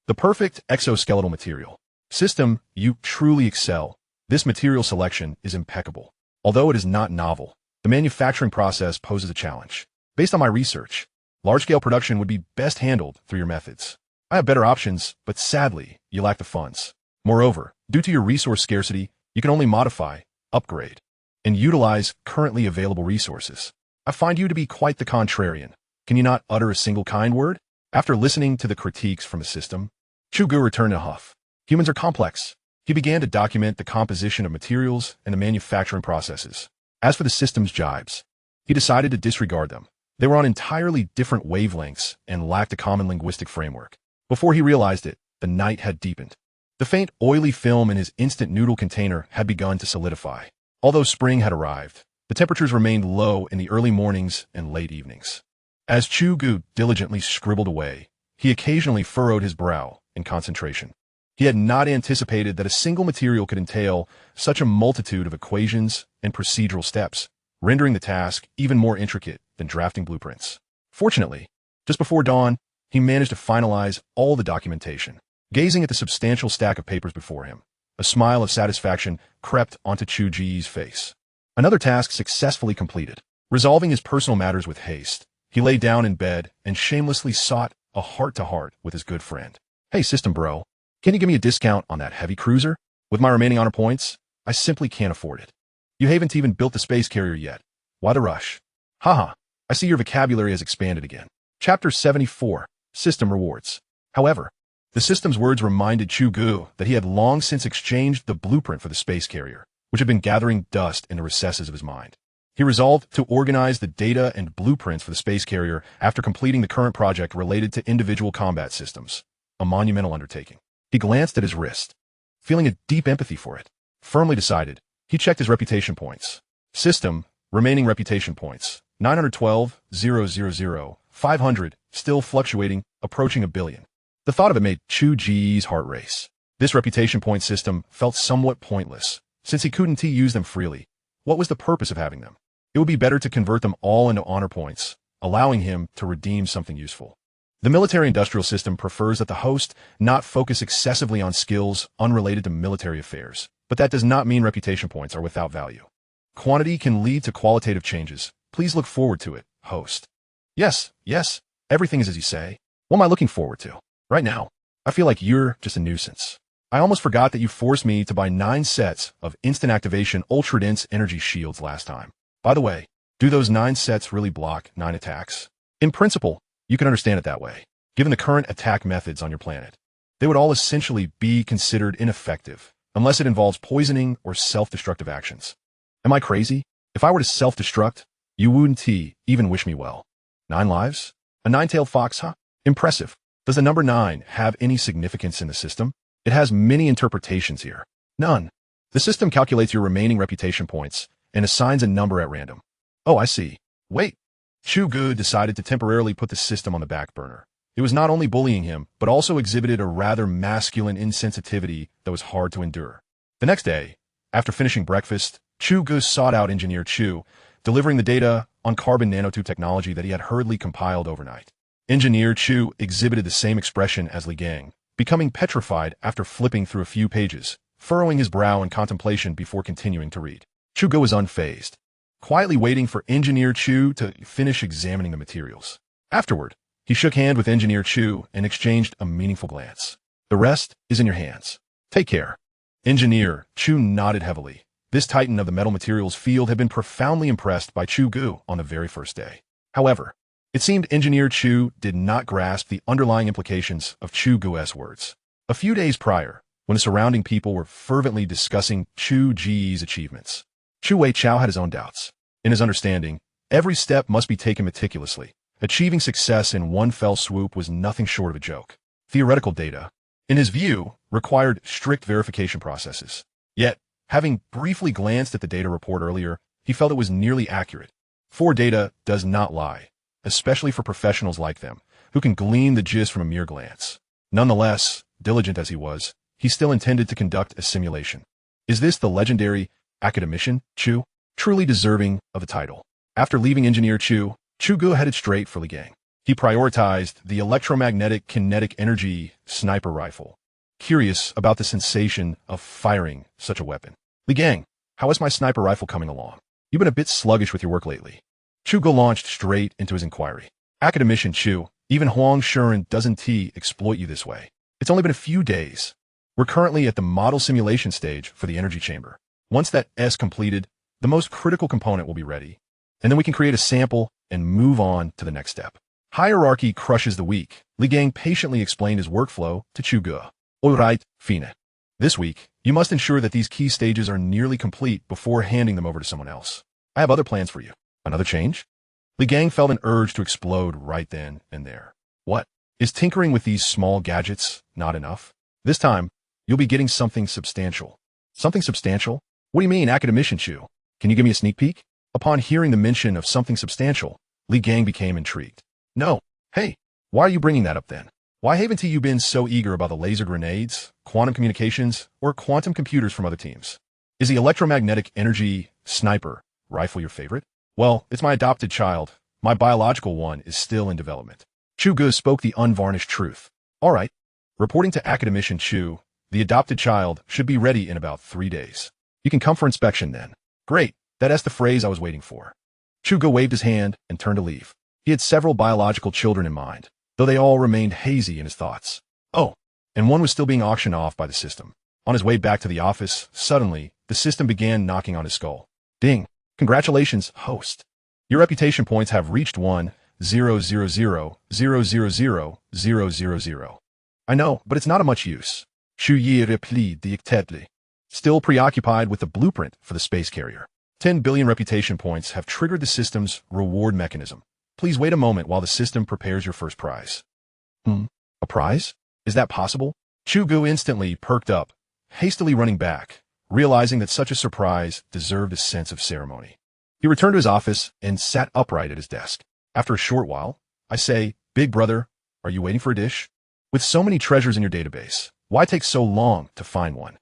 the perfect exoskeletal material. System, you truly excel. This material selection is impeccable. Although it is not novel, the manufacturing process poses a challenge. Based on my research, large-scale production would be best handled through your methods. I have better options, but sadly, you lack the funds. Moreover, due to your resource scarcity, you can only modify, upgrade, and utilize currently available resources. I find you to be quite the contrarian. Can you not utter a single kind word? After listening to the critiques from the system, Chu Ge returned in a huff. Humans are complex. He began to document the composition of materials and the manufacturing processes. As for the system's jibes, he decided to disregard them. They were on entirely different wavelengths and lacked a common linguistic framework. Before he realized it, the night had deepened. The faint oily film in his instant noodle container had begun to solidify. Although spring had arrived, the temperatures remained low in the early mornings and late evenings. As Chu Ge diligently scribbled away, he occasionally furrowed his brow in concentration. He had not anticipated that a single material could entail such a multitude of equations and procedural steps, rendering the task even more intricate than drafting blueprints. Fortunately, just before dawn, he managed to finalize all the documentation. Gazing at the substantial stack of papers before him, a smile of satisfaction crept onto Chu Ge's face. Another task successfully completed. Resolving his personal matters with haste, he lay down in bed and shamelessly sought a heart-to-heart with his good friend. Hey, system bro, can you give me a discount on that heavy cruiser? With my remaining honor points, I simply can't afford it. You haven't even built the space carrier yet. Why the rush? Haha, I see your vocabulary has expanded again. Chapter 74, System Rewards. However, the system's words reminded Chu Ge that he had long since exchanged the blueprint for the space carrier. which had been gathering dust in the recesses of his mind. He resolved to organize the data and blueprints for the space carrier after completing the current project related to individual combat systems, a monumental undertaking. He glanced at his wrist, feeling a deep empathy for it. Firmly decided, he checked his reputation points. System, remaining reputation points, 912,000, 500, still fluctuating, approaching 1 billion. The thought of it made Chu Ge's heart race. This reputation point system felt somewhat pointless, since he couldn't use them freely. What was the purpose of having them? It would be better to convert them all into honor points, allowing him to redeem something useful. The military-industrial system prefers that the host not focus excessively on skills unrelated to military affairs, but that does not mean reputation points are without value. Quantity can lead to qualitative changes. Please look forward to it, host. Yes, everything is as you say. What am I looking forward to? Right now, I feel like you're just a nuisance. I almost forgot that you forced me to buy 9 sets of instant activation ultra-dense energy shields last time. By the way, do those 9 sets really block 9 attacks? In principle, you can understand it that way. Given the current attack methods on your planet, they would all essentially be considered ineffective, unless it involves poisoning or self-destructive actions. Am I crazy? If I were to self-destruct, you wouldn't even wish me well. 9 lives? A 9-tailed fox, huh? Impressive. Does the number 9 have any significance in the system? It has many interpretations here. None. The system calculates your remaining reputation points and assigns a number at random. Oh, I see. Wait. Chu Ge decided to temporarily put the system on the back burner. It was not only bullying him, but also exhibited a rather masculine insensitivity that was hard to endure. The next day, after finishing breakfast, Chu Ge sought out Engineer Chu, delivering the data on carbon nanotube technology that he had hurriedly compiled overnight. Engineer Chu exhibited the same expression as Li Gang, becoming petrified after flipping through a few pages, furrowing his brow in contemplation before continuing to read. Chu Ge was unfazed, quietly waiting for Engineer Chu to finish examining the materials. Afterward, he shook hands with Engineer Chu and exchanged a meaningful glance. The rest is in your hands. Take care. Engineer Chu nodded heavily. This titan of the metal materials field had been profoundly impressed by Chu Ge on the very first day. However, it seemed Engineer Chu did not grasp the underlying implications of Chu Ge's words. A few days prior, when the surrounding people were fervently discussing Chu Ge's achievements, Chu Weichao had his own doubts. In his understanding, every step must be taken meticulously. Achieving success in one fell swoop was nothing short of a joke. Theoretical data, in his view, required strict verification processes. Yet, having briefly glanced at the data report earlier, he felt it was nearly accurate. For data does not lie, especially for professionals like them, who can glean the gist from a mere glance. Nonetheless, diligent as he was, he still intended to conduct a simulation. Is this the legendary Academician, Chu? Truly deserving of the title. After leaving Engineer Chu, Chu Ge headed straight for Li Gang. He prioritized the electromagnetic kinetic energy sniper rifle, curious about the sensation of firing such a weapon. Li Gang, how is my sniper rifle coming along? You've been a bit sluggish with your work lately. Chu Ge launched straight into his inquiry. Academician Chu, even Huang Shuren doesn't exploit you this way. It's only been a few days. We're currently at the model simulation stage for the energy chamber. Once that is completed, the most critical component will be ready, and then we can create a sample and move on to the next step. Hierarchy crushes the weak. Li Gang patiently explained his workflow to Chu Ge. All right, fine. This week, you must ensure that these key stages are nearly complete before handing them over to someone else. I have other plans for you. Another change? Li Gang felt an urge to explode right then and there. What? Is tinkering with these small gadgets not enough? This time, you'll be getting something substantial. Something substantial? What do you mean, Academician Chu? Can you give me a sneak peek? Upon hearing the mention of something substantial, Li Gang became intrigued. No. Hey, why are you bringing that up then? Why haven't you been so eager about the laser grenades, quantum communications, or quantum computers from other teams? Is the electromagnetic energy sniper rifle your favorite? Well, it's my adopted child. My biological one is still in development. Chu Ge spoke the unvarnished truth. All right. Reporting to Academician Chu, the adopted child should be ready in about 3 days. You can come for inspection then. Great. That's the phrase I was waiting for. Chu Ge waved his hand and turned to leave. He had several biological children in mind, though they all remained hazy in his thoughts. Oh, and one was still being auctioned off by the system. On his way back to the office, suddenly, the system began knocking on his skull. Ding. Congratulations, host. Your reputation points have reached 1,000,000,000,000. I know, but it's not of much use. Chu Ye replied dictately. still preoccupied with the blueprint for the space carrier. 10 billion reputation points have triggered the system's reward mechanism. Please wait a moment while the system prepares your first prize. A prize? Is that possible? Chu Ge instantly perked up, hastily running back, realizing that such a surprise deserved a sense of ceremony. He returned to his office and sat upright at his desk. After a short while, I say, "Big brother, are you waiting for a dish? With so many treasures in your database, why take so long to find one?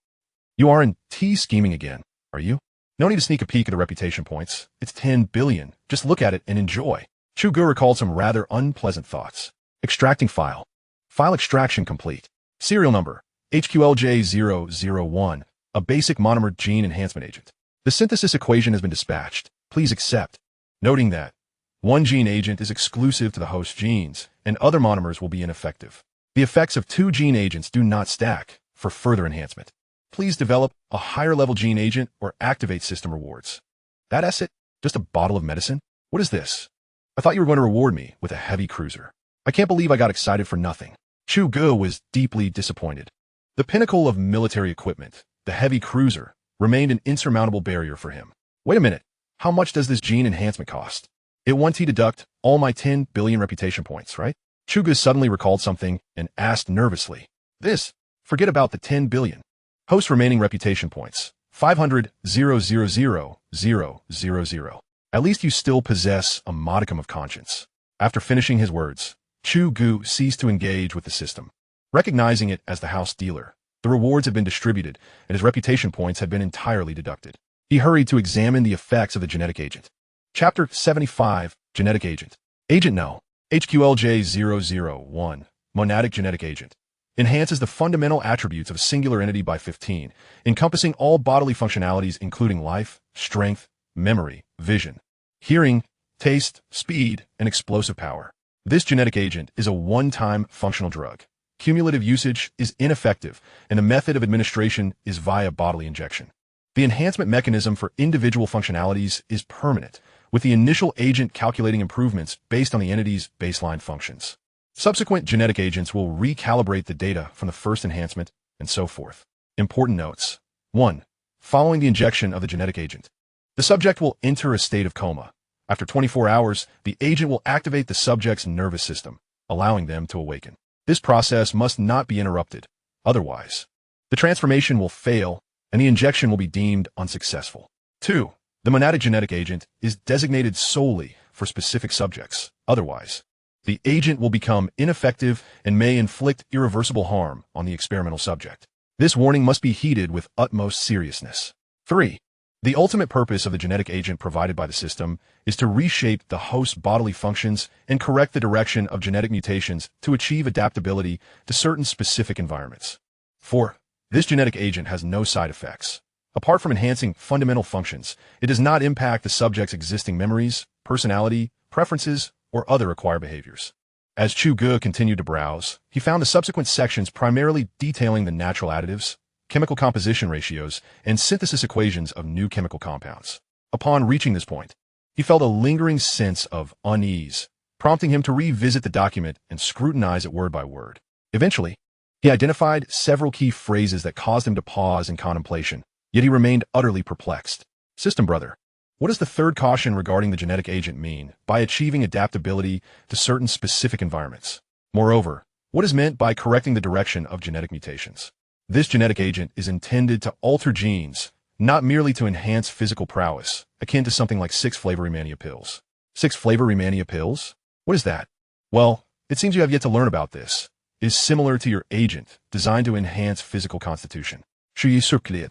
You aren't scheming again, are you? No need to sneak a peek at the reputation points. It's 10 billion. Just look at it and enjoy." Chu Ge recalled some rather unpleasant thoughts. Extracting file. File extraction complete. Serial number, HQLJ001, a basic monomer gene enhancement agent. The synthesis equation has been dispatched. Please accept. Noting that one gene agent is exclusive to the host genes, and other monomers will be ineffective. The effects of two gene agents do not stack for further enhancement. Please develop a higher-level gene agent or activate system rewards. That asset? Just a bottle of medicine? What is this? I thought you were going to reward me with a heavy cruiser. I can't believe I got excited for nothing. Chu Ge was deeply disappointed. The pinnacle of military equipment, the heavy cruiser, remained an insurmountable barrier for him. Wait a minute. How much does this gene enhancement cost? It won't deduct all my 10 billion reputation points, right? Chu Ge suddenly recalled something and asked nervously. This? Forget about the 10 billion. Host remaining reputation points, 500,000,000. At least you still possess a modicum of conscience. After finishing his words, Chu Ge ceased to engage with the system. Recognizing it as the house dealer, the rewards had been distributed and his reputation points had been entirely deducted. He hurried to examine the effects of the genetic agent. Chapter 75, Genetic Agent. Agent No, HQLJ001, Monadic Genetic Agent. Enhances the fundamental attributes of a singular entity by 15, encompassing all bodily functionalities including life, strength, memory, vision, hearing, taste, speed, and explosive power. This genetic agent is a one-time functional drug. Cumulative usage is ineffective, and the method of administration is via bodily injection. The enhancement mechanism for individual functionalities is permanent, with the initial agent calculating improvements based on the entity's baseline functions. Subsequent genetic agents will recalibrate the data from the first enhancement, and so forth. Important notes. 1. Following the injection of the genetic agent, the subject will enter a state of coma. After 24 hours, the agent will activate the subject's nervous system, allowing them to awaken. This process must not be interrupted. Otherwise, the transformation will fail and the injection will be deemed unsuccessful. 2. The monadic genetic agent is designated solely for specific subjects. Otherwise, the agent will become ineffective and may inflict irreversible harm on the experimental subject. This warning must be heeded with utmost seriousness. 3. The ultimate purpose of the genetic agent provided by the system is to reshape the host's bodily functions and correct the direction of genetic mutations to achieve adaptability to certain specific environments. 4. This genetic agent has no side effects. Apart from enhancing fundamental functions, it does not impact the subject's existing memories, personality, preferences, or other acquired behaviors. As Chu Ge continued to browse, he found the subsequent sections primarily detailing the natural additives, chemical composition ratios, and synthesis equations of new chemical compounds. Upon reaching this point, he felt a lingering sense of unease, prompting him to revisit the document and scrutinize it word by word. Eventually, he identified several key phrases that caused him to pause in contemplation, yet he remained utterly perplexed. System brother, what does the third caution regarding the genetic agent mean by achieving adaptability to certain specific environments? Moreover, what is meant by correcting the direction of genetic mutations? This genetic agent is intended to alter genes, not merely to enhance physical prowess, akin to something like 6-flavor Remania pills. 6-flavor Remania pills? What is that? Well, it seems you have yet to learn about this. It is similar to your agent, designed to enhance physical constitution. Chu Ge,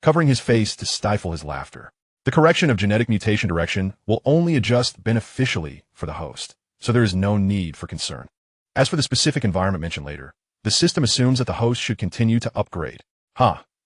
covering his face to stifle his laughter. The correction of genetic mutation direction will only adjust beneficially for the host, so there is no need for concern. As for the specific environment mentioned later, the system assumes that the host should continue to upgrade.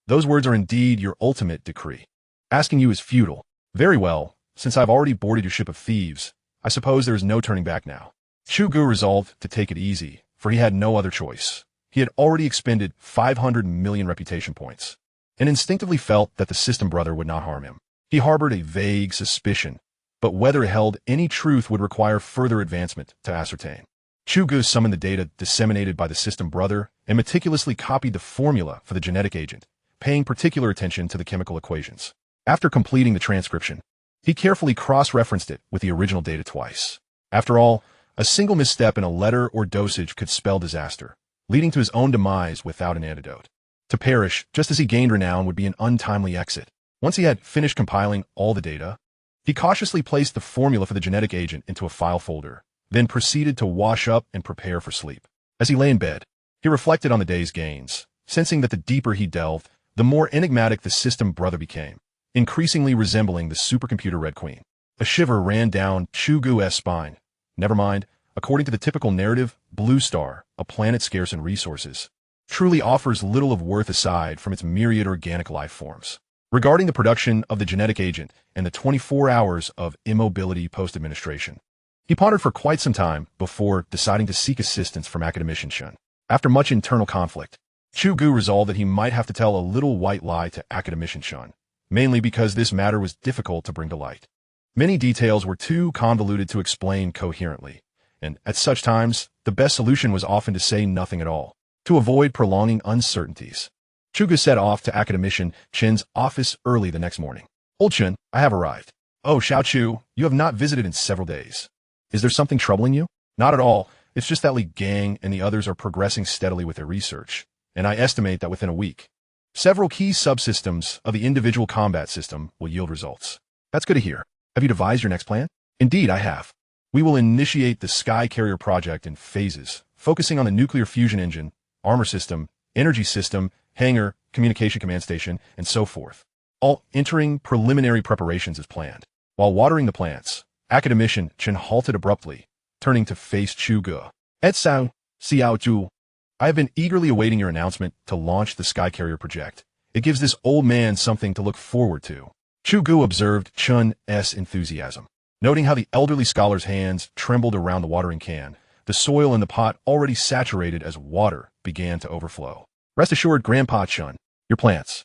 Those words are indeed your ultimate decree. Asking you is futile. Very well, since I've already boarded your ship of thieves, I suppose there is no turning back now. Chu Ge resolved to take it easy, for he had no other choice. He had already expended 500 million reputation points, and instinctively felt that the system brother would not harm him. He harbored a vague suspicion, but whether it held any truth would require further advancement to ascertain. Chu Ge summoned the data disseminated by the system brother and meticulously copied the formula for the genetic agent, paying particular attention to the chemical equations. After completing the transcription, he carefully cross-referenced it with the original data twice. After all, a single misstep in a letter or dosage could spell disaster, leading to his own demise without an antidote. To perish, just as he gained renown, would be an untimely exit. Once he had finished compiling all the data, he cautiously placed the formula for the genetic agent into a file folder, then proceeded to wash up and prepare for sleep. As he lay in bed, he reflected on the day's gains, sensing that the deeper he delved, the more enigmatic the system brother became, increasingly resembling the supercomputer Red Queen. A shiver ran down Chu Ge's spine. Never mind, according to the typical narrative, Blue Star, a planet scarce in resources, truly offers little of worth aside from its myriad organic life forms. Regarding the production of the genetic agent and the 24 hours of immobility post-administration, he pondered for quite some time before deciding to seek assistance from Academician. After much internal conflict, Chu Ge resolved that he might have to tell a little white lie to Academician, mainly because this matter was difficult to bring to light. Many details were too convoluted to explain coherently, and at such times, the best solution was often to say nothing at all, to avoid prolonging uncertainties. Chu Ge set off to Academician Chen's office early the next morning. "Old Chen, I have arrived." "Oh, Xiao Chu, you have not visited in several days. Is there something troubling you?" "Not at all. It's just that Li Gang and the others are progressing steadily with their research, and I estimate that within a week, several key subsystems of the individual combat system will yield results." "That's good to hear. Have you devised your next plan?" "Indeed, I have. We will initiate the Sky Carrier project in phases, focusing on the nuclear fusion engine, armor system, energy system, hangar, communication command station, and so forth, all entering preliminary preparations as planned. While watering the plants, Academician Chen halted abruptly, turning to face Chu Ge. "Xiao Zhu, I have been eagerly awaiting your announcement to launch the Sky Carrier project. It gives this old man something to look forward to." Chu Ge observed Chen's enthusiasm. Noting how the elderly scholar's hands trembled around the watering can, the soil in the pot already saturated as water began to overflow. "Rest assured, Grandpa Chen, your plants."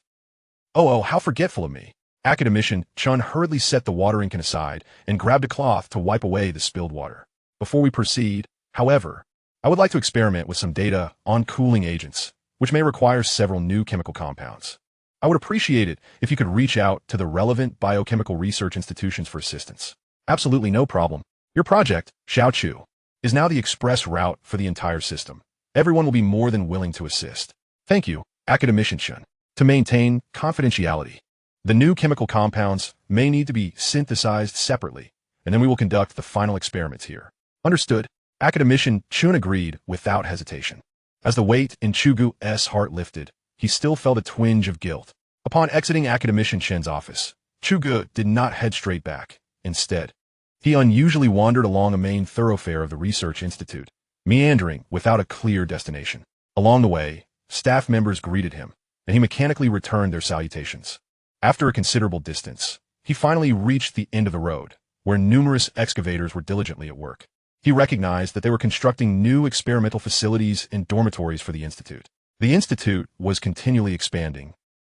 Oh, how forgetful of me." Academician Chen hurriedly set the watering can aside and grabbed a cloth to wipe away the spilled water. "Before we proceed, however, I would like to experiment with some data on cooling agents, which may require several new chemical compounds. I would appreciate it if you could reach out to the relevant biochemical research institutions for assistance." "Absolutely no problem. Your project, Xiao Chu, is now the express route for the entire system. Everyone will be more than willing to assist." "Thank you, Academician Chen." To maintain confidentiality, the new chemical compounds may need to be synthesized separately, and then we will conduct the final experiments here. "Understood." Academician Chen agreed without hesitation. As the weight in Chu Ge's heart lifted, he still felt a twinge of guilt. Upon exiting Academician Chen's office, Chu Ge did not head straight back. Instead, he unusually wandered along a main thoroughfare of the Research Institute, meandering without a clear destination. Along the way, staff members greeted him, and he mechanically returned their salutations. After a considerable distance, he finally reached the end of the road, where numerous excavators were diligently at work. He recognized that they were constructing new experimental facilities and dormitories for the Institute. The Institute was continually expanding,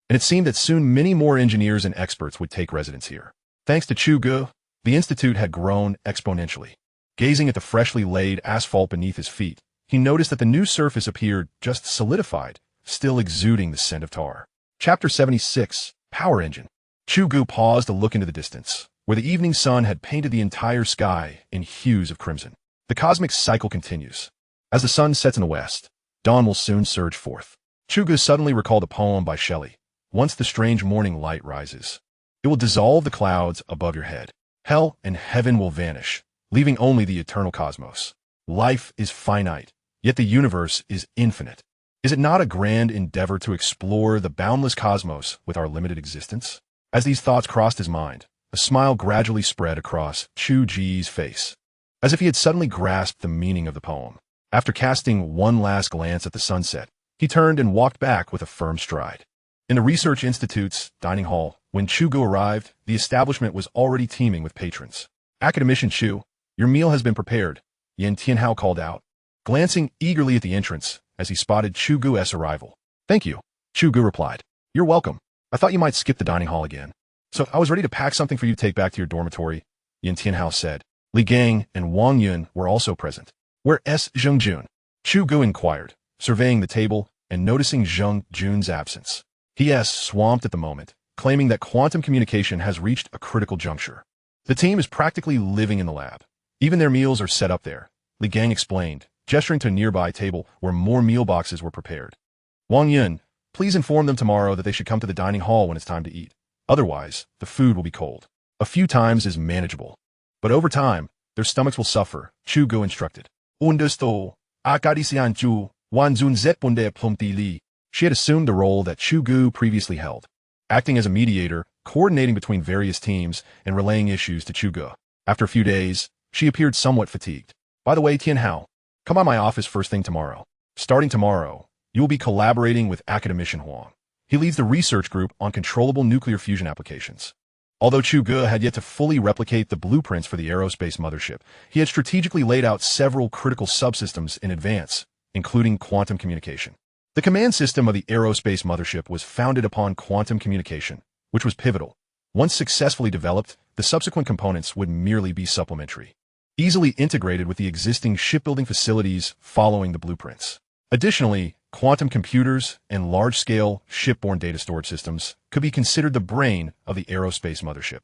and it seemed that soon many more engineers and experts would take residence here. Thanks to Chu Ge, the Institute had grown exponentially. Gazing at the freshly laid asphalt beneath his feet, he noticed that the new surface appeared just solidified, still exuding the scent of tar. Chapter 76, Power Engine. Chu Ge paused to look into the distance, where the evening sun had painted the entire sky in hues of crimson. The cosmic cycle continues. As the sun sets in the west, dawn will soon surge forth. Chu Ge suddenly recalled a poem by Shelley. "Once the strange morning light rises, it will dissolve the clouds above your head. Hell and heaven will vanish, leaving only the eternal cosmos. Life is finite, yet the universe is infinite. Is it not a grand endeavor to explore the boundless cosmos with our limited existence?" As these thoughts crossed his mind, a smile gradually spread across Chu Ge's face, as if he had suddenly grasped the meaning of the poem. After casting one last glance at the sunset, he turned and walked back with a firm stride. In the Research Institute's dining hall, when Chu Ge arrived, the establishment was already teeming with patrons. "Academician Chu, your meal has been prepared," Yan Tianhao called out, glancing eagerly at the entrance as he spotted Chu Ge's arrival. "Thank you," Chu Ge replied. "You're welcome. I thought you might skip the dining hall again. So I was ready to pack something for you to take back to your dormitory," Yan Tianhao said. Li Gang and Wang Yun were also present. "Where's Zheng Jun?" Chu Ge inquired, surveying the table and noticing Zheng Jun's absence. He is swamped at the moment, claiming that quantum communication has reached a critical juncture. The team is practically living in the lab. Even their meals are set up there, Li Gang explained, gesturing to a nearby table where more meal boxes were prepared. Wang Yun, please inform them tomorrow that they should come to the dining hall when it's time to eat. Otherwise, the food will be cold. A few times is manageable. But over time, their stomachs will suffer, Chu Ge instructed. Understood. Academician Chu, Wanzun Zeppunde Plumti Li. She had assumed the role that Chu Ge previously held, acting as a mediator, coordinating between various teams, and relaying issues to Chu Ge. After a few days, she appeared somewhat fatigued. By the way, Tian Hao, come by my office first thing tomorrow. Starting tomorrow, you will be collaborating with Academician Huang. He leads the research group on controllable nuclear fusion applications. Although Chu Ge had yet to fully replicate the blueprints for the Aerospace mothership, he had strategically laid out several critical subsystems in advance, including quantum communication. The command system of the Aerospace mothership was founded upon quantum communication, which was pivotal. Once successfully developed, the subsequent components would merely be supplementary, easily integrated with the existing shipbuilding facilities following the blueprints. Additionally, quantum computers and large-scale shipborne data storage systems could be considered the brain of the Aerospace mothership.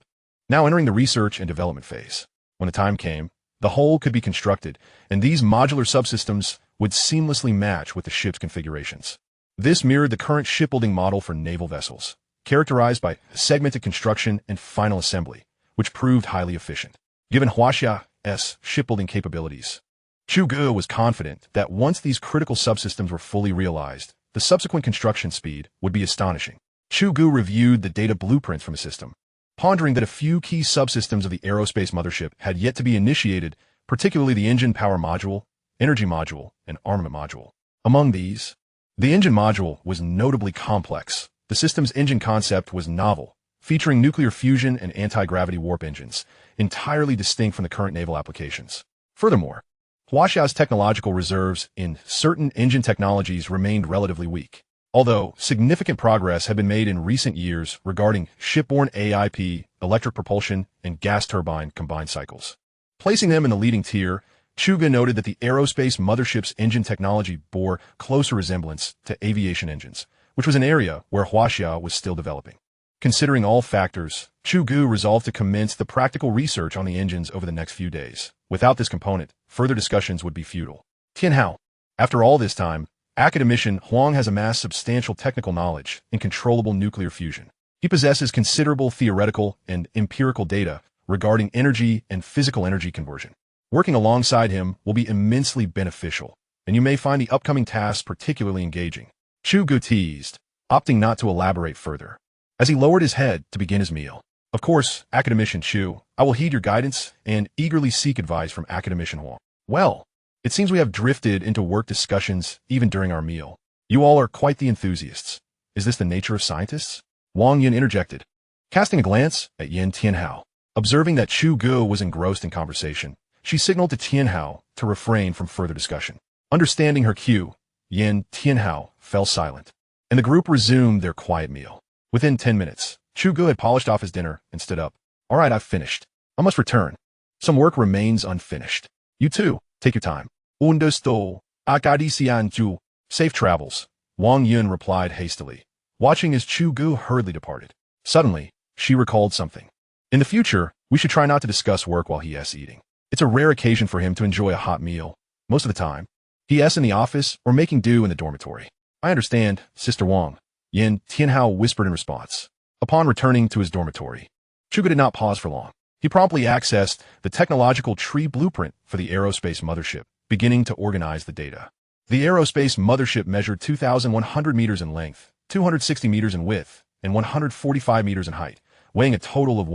Now entering the research and development phase. When the time came, the whole could be constructed, and these modular subsystems would seamlessly match with the ship's configurations. This mirrored the current shipbuilding model for naval vessels, characterized by segmented construction and final assembly, which proved highly efficient. Given Huaxia's shipbuilding capabilities, Chu Ge was confident that once these critical subsystems were fully realized, the subsequent construction speed would be astonishing. Chu Ge reviewed the data blueprints from the system, pondering that a few key subsystems of the Aerospace mothership had yet to be initiated, particularly the engine power module, energy module, and armament module. Among these, the engine module was notably complex. The system's engine concept was novel, featuring nuclear fusion and anti-gravity warp engines, entirely distinct from the current naval applications. Furthermore, Huaxia's technological reserves in certain engine technologies remained relatively weak, although significant progress had been made in recent years regarding shipborne AIP, electric propulsion, and gas turbine combined cycles. Placing them in the leading tier, Chu Ge noted that the Aerospace mothership's engine technology bore closer resemblance to aviation engines, which was an area where Huaxia was still developing. Considering all factors, Chu Ge resolved to commence the practical research on the engines over the next few days. Without this component, further discussions would be futile. Tian Hao. After all this time, Academician Huang has amassed substantial technical knowledge in controllable nuclear fusion. He possesses considerable theoretical and empirical data regarding energy and physical energy conversion. Working alongside him will be immensely beneficial, and you may find the upcoming tasks particularly engaging. Chu Ge teased, opting not to elaborate further, as he lowered his head to begin his meal. Of course, Academician Chu, I will heed your guidance and eagerly seek advice from Academician Huang. Well, it seems we have drifted into work discussions even during our meal. You all are quite the enthusiasts. Is this the nature of scientists? Wang Yun interjected, casting a glance at Yin Tianhao. Observing that Chu Ge was engrossed in conversation, she signaled to Tianhao to refrain from further discussion. Understanding her cue, Yin Tianhao fell silent, and the group resumed their quiet meal. Within 10 minutes, Chu Ge had polished off his dinner and stood up. All right, I've finished. I must return. Some work remains unfinished. You too, take your time. Understood. Academician Chu. Safe travels, Wang Yun replied hastily, watching as Chu Ge hurriedly departed. Suddenly, she recalled something. In the future, we should try not to discuss work while he is eating. It's a rare occasion for him to enjoy a hot meal. Most of the time, he is in the office or making do in the dormitory. I understand, Sister Wang, Yin Tianhao whispered in response. Upon returning to his dormitory, Chu Ge did not pause for long. He promptly accessed the technological tree blueprint for the Aerospace mothership, beginning to organize the data. The Aerospace mothership measured 2,100 meters in length, 260 meters in width, and 145 meters in height, weighing a total of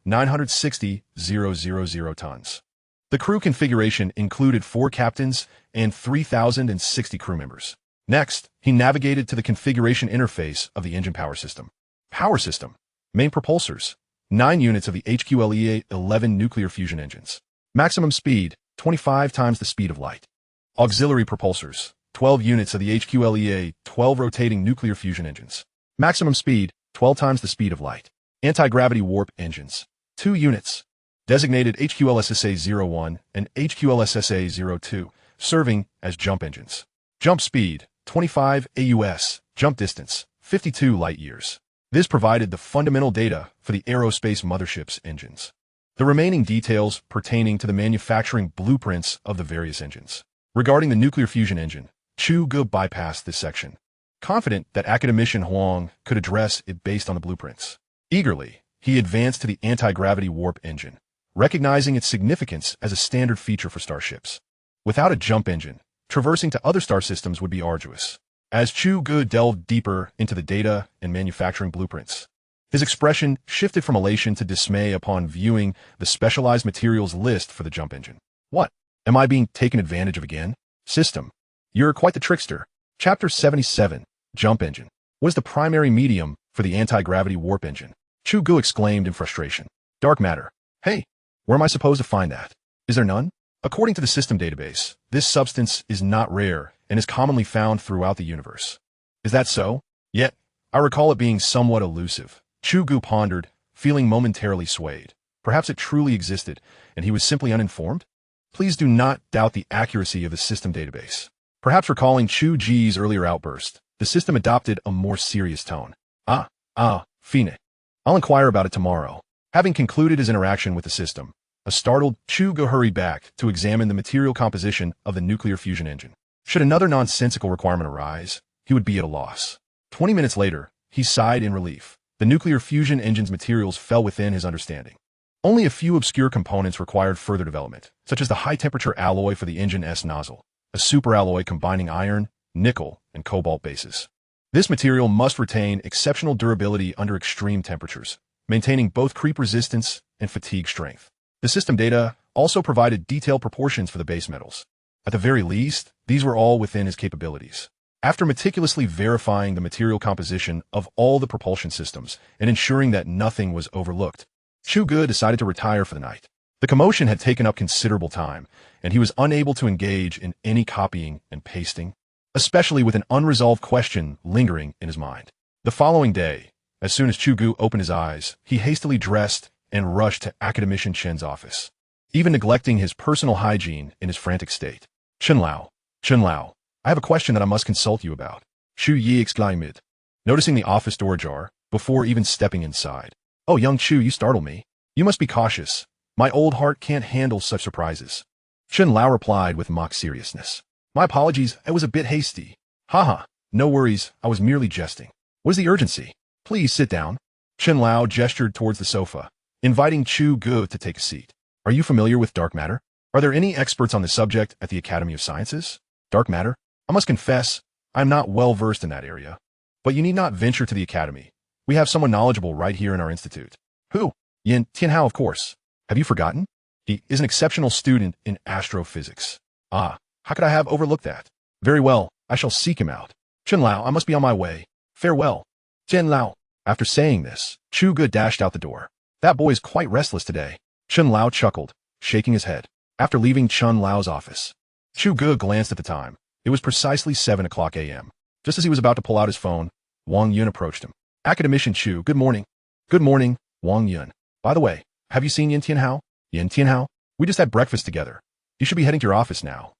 960,000 tons. The crew configuration included 4 captains and 3,060 crew members. Next, he navigated to the configuration interface of the engine power system. Power system. Main propulsors. 9 units of the HQLEA-11 nuclear fusion engines. Maximum speed, 25 times the speed of light. Auxiliary propulsors. 12 units of the HQLEA-12 rotating nuclear fusion engines. Maximum speed, 12 times the speed of light. Anti-gravity warp engines. 2 units. Designated HQLSSA-01 and HQLSSA-02, serving as jump engines. Jump speed, 25 AUS. Jump distance, 52 light-years. This provided the fundamental data for the Aerospace mothership's engines. The remaining details pertaining to the manufacturing blueprints of the various engines. Regarding the nuclear fusion engine, Chu Ge bypassed this section, confident that Academician Huang could address it based on the blueprints. Eagerly, he advanced to the anti-gravity warp engine, recognizing its significance as a standard feature for starships. Without a jump engine, traversing to other star systems would be arduous. As Chu Ge delved deeper into the data and manufacturing blueprints, his expression shifted from elation to dismay upon viewing the specialized materials list for the jump engine. What? Am I being taken advantage of again? System. You're quite the trickster. Chapter 77, Jump Engine. What is the primary medium for the anti-gravity warp engine? Chu Ge exclaimed in frustration. Dark matter. Hey, where am I supposed to find that? Is there none? According to the system database, this substance is not rare and is commonly found throughout the universe. Is that so? Yet, I recall it being somewhat elusive. Chu Ge pondered, feeling momentarily swayed. Perhaps it truly existed, and he was simply uninformed? Please do not doubt the accuracy of the system database. Perhaps recalling Chu Ge's earlier outburst, the system adopted a more serious tone. Fine. I'll inquire about it tomorrow. Having concluded his interaction with the system, a startled Chu Ge hurried back to examine the material composition of the nuclear fusion engine. Should another nonsensical requirement arise, he would be at a loss. 20 minutes later, he sighed in relief. The nuclear fusion engine's materials fell within his understanding. Only a few obscure components required further development, such as the high-temperature alloy for the engine S nozzle, a superalloy combining iron, nickel, and cobalt bases. This material must retain exceptional durability under extreme temperatures, maintaining both creep resistance and fatigue strength. The system data also provided detailed proportions for the base metals. At the very least, these were all within his capabilities. After meticulously verifying the material composition of all the propulsion systems and ensuring that nothing was overlooked, Chu Ge decided to retire for the night. The commotion had taken up considerable time, and he was unable to engage in any copying and pasting, especially with an unresolved question lingering in his mind. The following day, as soon as Chu Ge opened his eyes, he hastily dressed and rushed to Academician Chen's office, even neglecting his personal hygiene in his frantic state. Chen Lao, I have a question that I must consult you about, Chu Ge exclaimed, noticing the office door ajar before even stepping inside. Oh, young Chu, you startle me. You must be cautious. My old heart can't handle such surprises. Chen Lao replied with mock seriousness. My apologies, I was a bit hasty. Haha, no worries, I was merely jesting. What is the urgency? Please sit down. Chen Lao gestured towards the sofa, inviting Chu Ge to take a seat. Are you familiar with dark matter? Are there any experts on the subject at the Academy of Sciences? Dark matter? I must confess, I am not well versed in that area. But you need not venture to the Academy. We have someone knowledgeable right here in our institute. Who? Yin Tianhao, of course. Have you forgotten? He is an exceptional student in astrophysics. Ah, how could I have overlooked that? Very well, I shall seek him out. Chen Lao, I must be on my way. Farewell. Chen Lao. After saying this, Chu Ge dashed out the door. That boy is quite restless today. Chen Lao chuckled, shaking his head. After leaving Chen Lao's office, Chu Ge glanced at the time. It was precisely 7 o'clock a.m. Just as he was about to pull out his phone, Wang Yun approached him. Academician Chu, good morning. Good morning, Wang Yun. By the way, have you seen Yin Tianhao? Yin Tianhao? We just had breakfast together. You should be heading to your office now.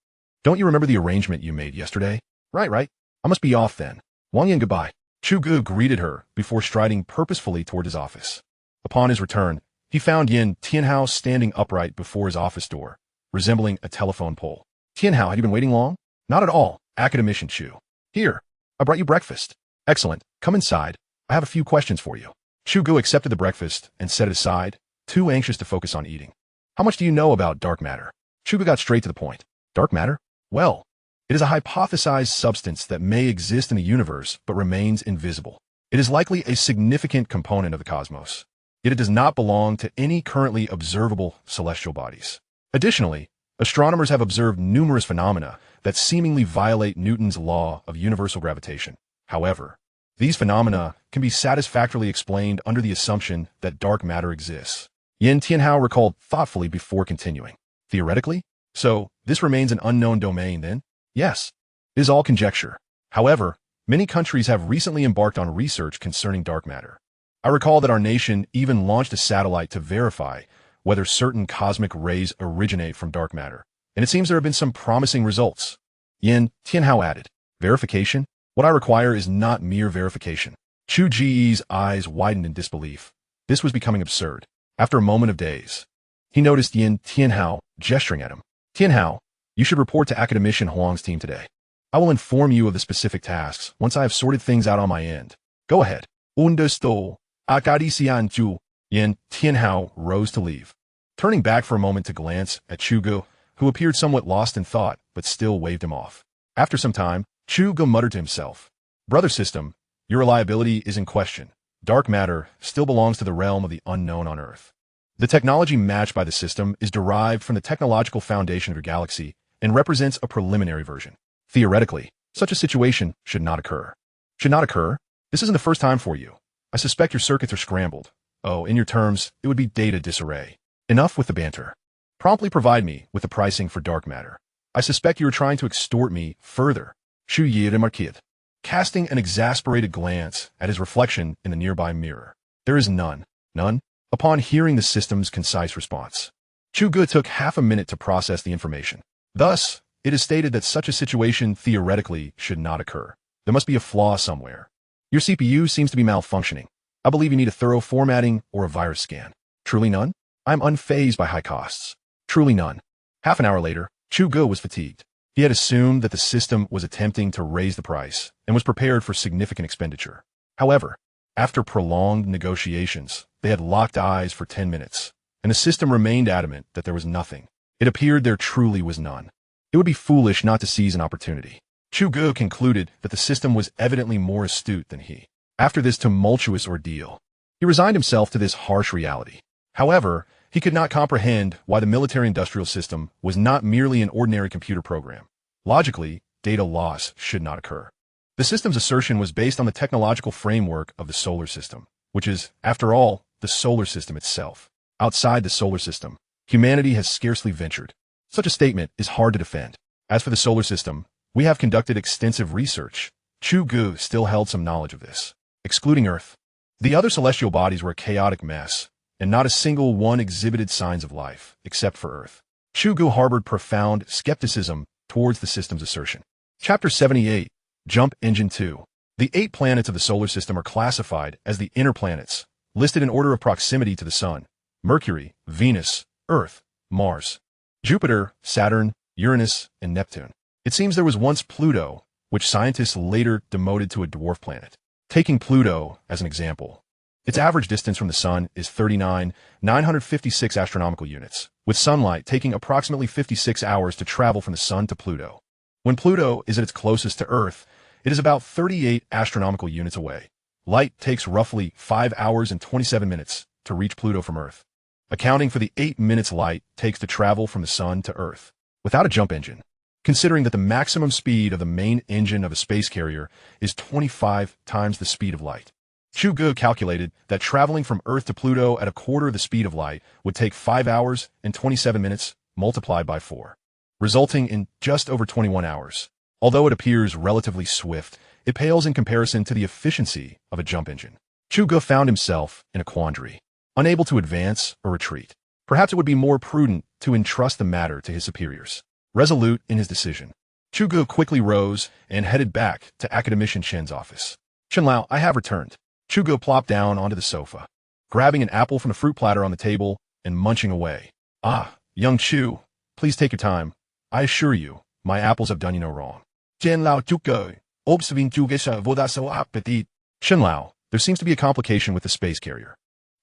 Don't you remember the arrangement you made yesterday? Right. I must be off then. Wang Yin, goodbye. Chu Ge greeted her before striding purposefully toward his office. Upon his return, he found Yin Tianhao standing upright before his office door, resembling a telephone pole. Tianhao, had you been waiting long? Not at all, Academician Chu. Here, I brought you breakfast. Excellent. Come inside. I have a few questions for you. Chu Ge accepted the breakfast and set it aside, too anxious to focus on eating. How much do you know about dark matter? Chu Ge got straight to the point. Dark matter? Well, it is a hypothesized substance that may exist in the universe but remains invisible. It is likely a significant component of the cosmos, yet it does not belong to any currently observable celestial bodies. Additionally, astronomers have observed numerous phenomena that seemingly violate Newton's law of universal gravitation. However, these phenomena can be satisfactorily explained under the assumption that dark matter exists. Yin Tianhao recalled thoughtfully before continuing. Theoretically? So, this remains an unknown domain then? Yes. It is all conjecture. However, many countries have recently embarked on research concerning dark matter. I recall that our nation even launched a satellite to verify whether certain cosmic rays originate from dark matter, and it seems there have been some promising results. Yin Tianhao added. Verification? What I require is not mere verification. Chu Ge's eyes widened in disbelief. This was becoming absurd. After a moment of daze, he noticed Yin Tianhao gesturing at him. Tianhao, you should report to Academician Huang's team today. I will inform you of the specific tasks once I have sorted things out on my end. Go ahead. Understood. Academician Chu. Yin Tianhao rose to leave. Turning back for a moment to glance at Chu Ge, who appeared somewhat lost in thought, but still waved him off. After some time, Chu Ge muttered to himself, Brother system, your reliability is in question. Dark matter still belongs to the realm of the unknown on Earth. The technology matched by the system is derived from the technological foundation of your galaxy and represents a preliminary version. Theoretically, such a situation should not occur. Should not occur? This isn't the first time for you. I suspect your circuits are scrambled. Oh, in your terms, it would be data disarray. Enough with the banter. Promptly provide me with the pricing for dark matter. I suspect you are trying to extort me further. Chu Ge remarked, casting an exasperated glance at his reflection in the nearby mirror. There is none. None? Upon hearing the system's concise response, Chu Ge took half a minute to process the information. Thus, it is stated that such a situation theoretically should not occur. There must be a flaw somewhere. Your CPU seems to be malfunctioning. I believe you need a thorough formatting or a virus scan. Truly none? I am unfazed by high costs. Truly none. Half an hour later, Chu Ge was fatigued. He had assumed that the system was attempting to raise the price and was prepared for significant expenditure. However, after prolonged negotiations, they had locked eyes for 10 minutes, and the system remained adamant that there was nothing. It appeared there truly was none. It would be foolish not to seize an opportunity. Chu Ge concluded that the system was evidently more astute than he. After this tumultuous ordeal, he resigned himself to this harsh reality. However, he could not comprehend why the military-industrial system was not merely an ordinary computer program. Logically, data loss should not occur. The system's assertion was based on the technological framework of the solar system, which is, after all, the solar system itself. Outside the solar system, humanity has scarcely ventured. Such a statement is hard to defend. As for the solar system, we have conducted extensive research. Chu Ge still held some knowledge of this. Excluding Earth, the other celestial bodies were a chaotic mess, and not a single one exhibited signs of life, except for Earth. Chu Ge harbored profound skepticism towards the system's assertion. Chapter 78, Jump Engine 2. The 8 planets of the solar system are classified as the inner planets, listed in order of proximity to the Sun: Mercury, Venus, Earth, Mars, Jupiter, Saturn, Uranus, and Neptune. It seems there was once Pluto, which scientists later demoted to a dwarf planet. Taking Pluto as an example, its average distance from the Sun is 39,956 astronomical units, with sunlight taking approximately 56 hours to travel from the Sun to Pluto. When Pluto is at its closest to Earth, it is about 38 astronomical units away. Light takes roughly 5 hours and 27 minutes to reach Pluto from Earth, accounting for the 8 minutes light takes to travel from the Sun to Earth. Without a jump engine, considering that the maximum speed of the main engine of a space carrier is 25 times the speed of light, Chu Ge calculated that traveling from Earth to Pluto at a quarter of the speed of light would take 5 hours and 27 minutes multiplied by 4, resulting in just over 21 hours. Although it appears relatively swift, it pales in comparison to the efficiency of a jump engine. Chu Ge found himself in a quandary, unable to advance or retreat. Perhaps it would be more prudent to entrust the matter to his superiors. Resolute in his decision, Chu Ge quickly rose and headed back to Academician Chen's office. Chenlao, I have returned. Chu Ge plopped down onto the sofa, grabbing an apple from the fruit platter on the table and munching away. Ah, young Chu, please take your time. I assure you, my apples have done you no wrong. Chenlao Chu Ge, observing Chu Ge voda so appetit. Chenlao, there seems to be a complication with the space carrier.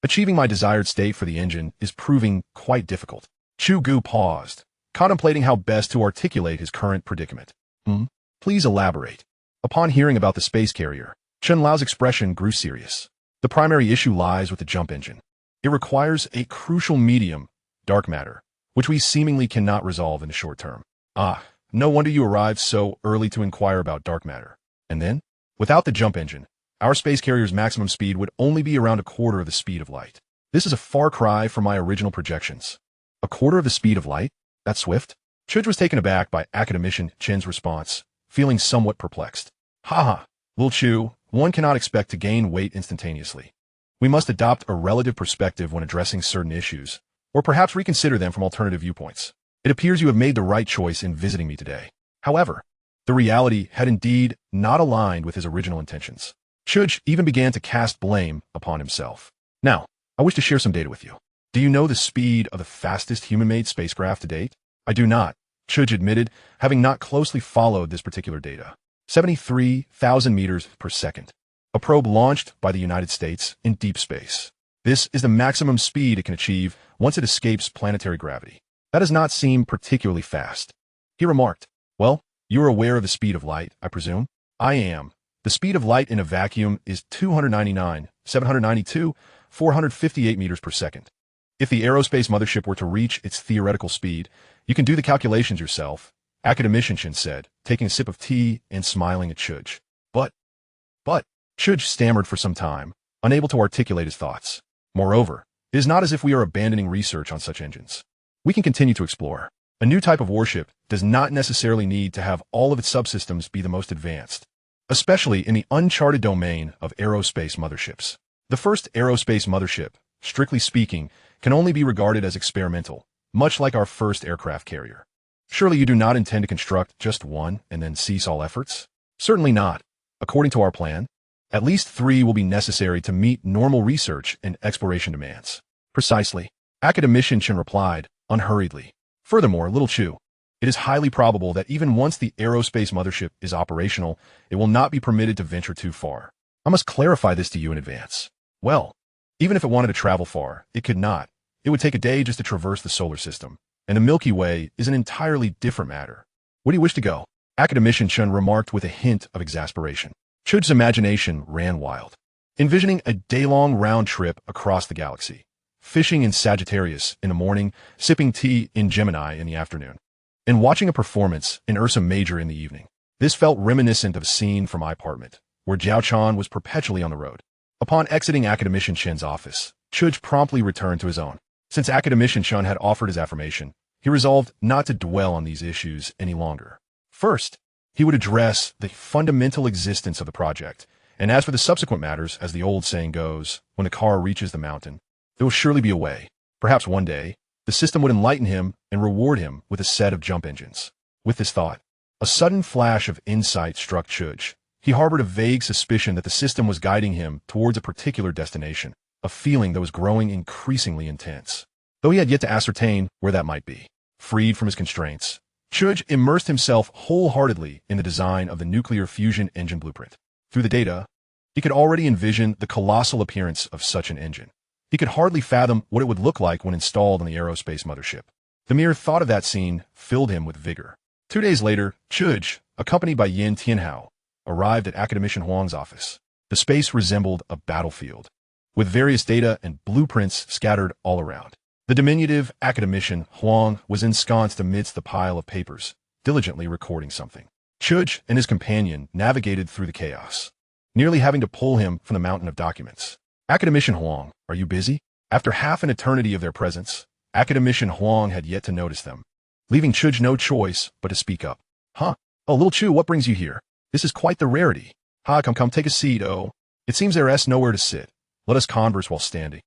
Achieving my desired state for the engine is proving quite difficult. Chu Ge paused, contemplating how best to articulate his current predicament. Please elaborate. Upon hearing about the space carrier, Chenlao's expression grew serious. The primary issue lies with the jump engine. It requires a crucial medium, dark matter, which we seemingly cannot resolve in the short term. Ah, no wonder you arrived so early to inquire about dark matter. And then, without the jump engine, our space carrier's maximum speed would only be around a quarter of the speed of light. This is a far cry from my original projections. A quarter of the speed of light? That's swift? Chuj was taken aback by Academician Chen's response, feeling somewhat perplexed. Haha, Lil Chu, one cannot expect to gain weight instantaneously. We must adopt a relative perspective when addressing certain issues, or perhaps reconsider them from alternative viewpoints. It appears you have made the right choice in visiting me today. However, The reality had indeed not aligned with his original intentions. Chu Ge even began to cast blame upon himself. Now, I wish to share some data with you. Do you know the speed of the fastest human-made spacecraft to date? I do not, Chu Ge admitted, having not closely followed this particular data. 73,000 meters per second. A probe launched by the United States in deep space. This is the maximum speed it can achieve once it escapes planetary gravity. That does not seem particularly fast. He remarked, well, you are aware of the speed of light, I presume? I am. The speed of light in a vacuum is 299,792, 458 meters per second. If the Aerospace mothership were to reach its theoretical speed, you can do the calculations yourself, Academician said, taking a sip of tea and smiling at Chu Ge. But, Chu Ge stammered for some time, unable to articulate his thoughts. Moreover, it is not as if we are abandoning research on such engines. We can continue to explore. A new type of warship does not necessarily need to have all of its subsystems be the most advanced, especially in the uncharted domain of aerospace motherships. The first aerospace mothership, strictly speaking, can only be regarded as experimental, much like our first aircraft carrier. Surely you do not intend to construct just one and then cease all efforts? Certainly not. According to our plan, at least 3 will be necessary to meet normal research and exploration demands. Precisely, Academician replied, unhurriedly. Furthermore, little Chu, it is highly probable that even once the aerospace mothership is operational, it will not be permitted to venture too far. I must clarify this to you in advance. Well, even if it wanted to travel far, it could not. It would take a day just to traverse the solar system, and the Milky Way is an entirely different matter. Where do you wish to go? Academician remarked with a hint of exasperation. Chu Ge's imagination ran wild, envisioning a day-long round trip across the galaxy, fishing in Sagittarius in the morning, sipping tea in Gemini in the afternoon, and watching a performance in Ursa Major in the evening. This felt reminiscent of a scene from my apartment, where Jiao Chan was perpetually on the road. Upon exiting Academician's office, Chu Ge promptly returned to his own. Since Academician had offered his affirmation, he resolved not to dwell on these issues any longer. First, he would address the fundamental existence of the project, and as for the subsequent matters, as the old saying goes, when the car reaches the mountain, there will surely be a way. Perhaps one day, the system would enlighten him and reward him with a set of jump engines. With this thought, a sudden flash of insight struck Chu Ge. He harbored a vague suspicion that the system was guiding him towards a particular destination, a feeling that was growing increasingly intense, though he had yet to ascertain where that might be. Freed from his constraints, Chu Ge immersed himself wholeheartedly in the design of the nuclear fusion engine blueprint. Through the data, he could already envision the colossal appearance of such an engine. He could hardly fathom what it would look like when installed on the aerospace mothership. The mere thought of that scene filled him with vigor. 2 days later, Chu Ge, accompanied by Yin Tianhao, arrived at Academician Huang's office. The space resembled a battlefield, with various data and blueprints scattered all around. The diminutive Academician Huang was ensconced amidst the pile of papers, diligently recording something. Chu Ge and his companion navigated through the chaos, nearly having to pull him from the mountain of documents. Academician Huang, are you busy? After half an eternity of their presence, Academician Huang had yet to notice them, leaving Chu Ge no choice but to speak up. Huh? Oh, little Chu, what brings you here? This is quite the rarity. Ha, come, take a seat, oh. It seems there's nowhere to sit. Let us converse while standing.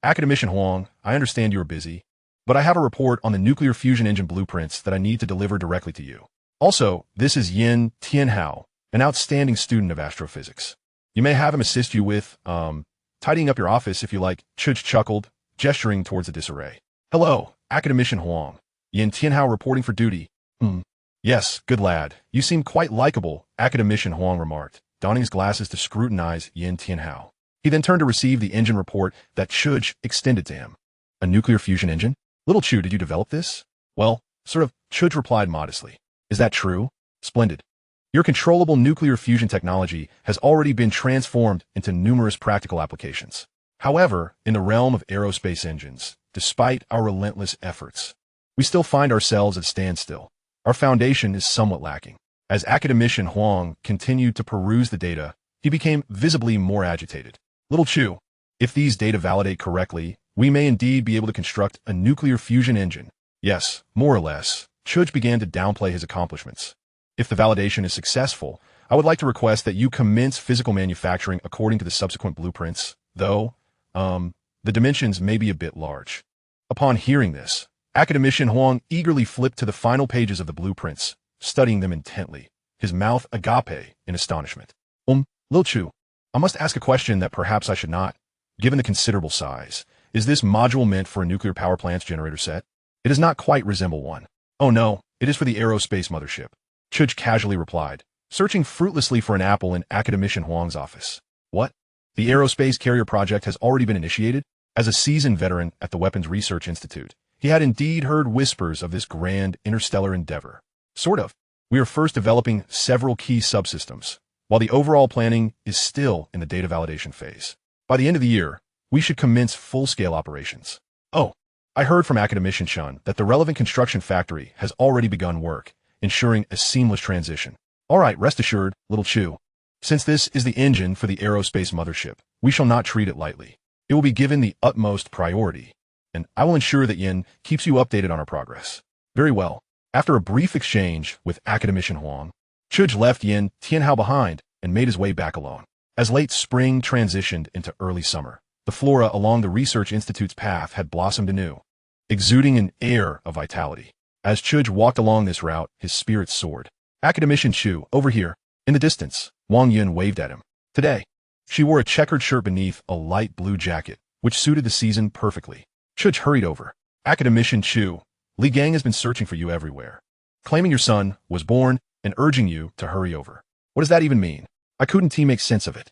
Academician Huang, I understand you are busy, but I have a report on the nuclear fusion engine blueprints that I need to deliver directly to you. Also, this is Yin Tianhao, an outstanding student of astrophysics. You may have him assist you with, tidying up your office if you like. Chu Ge chuckled, gesturing towards the disarray. Hello, Academician Huang. Yin Tianhao reporting for duty. Yes, good lad. You seem quite likable, Academician Huang remarked, donning his glasses to scrutinize Yin Tianhao. He then turned to receive the engine report that Chu Ge extended to him. A nuclear fusion engine? Little Chu, did you develop this? Well, sort of, Chu Ge replied modestly. Is that true? Splendid. Your controllable nuclear fusion technology has already been transformed into numerous practical applications. However, in the realm of aerospace engines, despite our relentless efforts, we still find ourselves at a standstill. Our foundation is somewhat lacking. As Academician Huang continued to peruse the data, he became visibly more agitated. Little Chu, if these data validate correctly, we may indeed be able to construct a nuclear fusion engine. Yes, more or less. Chu Ge began to downplay his accomplishments. If the validation is successful, I would like to request that you commence physical manufacturing according to the subsequent blueprints, though, the dimensions may be a bit large. Upon hearing this, Academician Huang eagerly flipped to the final pages of the blueprints, studying them intently, his mouth agape in astonishment. Lil Chu, I must ask a question that perhaps I should not. Given the considerable size, is this module meant for a nuclear power plant's generator set? It does not quite resemble one. Oh no, it is for the Aerospace mothership. Chu Ge casually replied, searching fruitlessly for an apple in Academician Huang's office. What? The Aerospace carrier project has already been initiated? As a seasoned veteran at the Weapons Research Institute, he had indeed heard whispers of this grand interstellar endeavor. Sort of. We are first developing several key subsystems, while the overall planning is still in the data validation phase. By the end of the year, we should commence full-scale operations. Oh, I heard from Academician Shun that the relevant construction factory has already begun work, ensuring a seamless transition. All right, rest assured, little Chu. Since this is the engine for the Aerospace mothership, we shall not treat it lightly. It will be given the utmost priority, and I will ensure that Yin keeps you updated on our progress. Very well. After a brief exchange with Academician Huang, Chu Ge left Yin Tianhao behind and made his way back alone. As late spring transitioned into early summer, the flora along the Research Institute's path had blossomed anew, exuding an air of vitality. As Chu Ge walked along this route, his spirits soared. Academician Chu, over here. In the distance, Wang Yun waved at him. Today, she wore a checkered shirt beneath a light blue jacket, which suited the season perfectly. Chu Ge hurried over. Academician Chu, Li Gang has been searching for you everywhere, claiming your son was born and urging you to hurry over. What does that even mean? I couldn't make sense of it.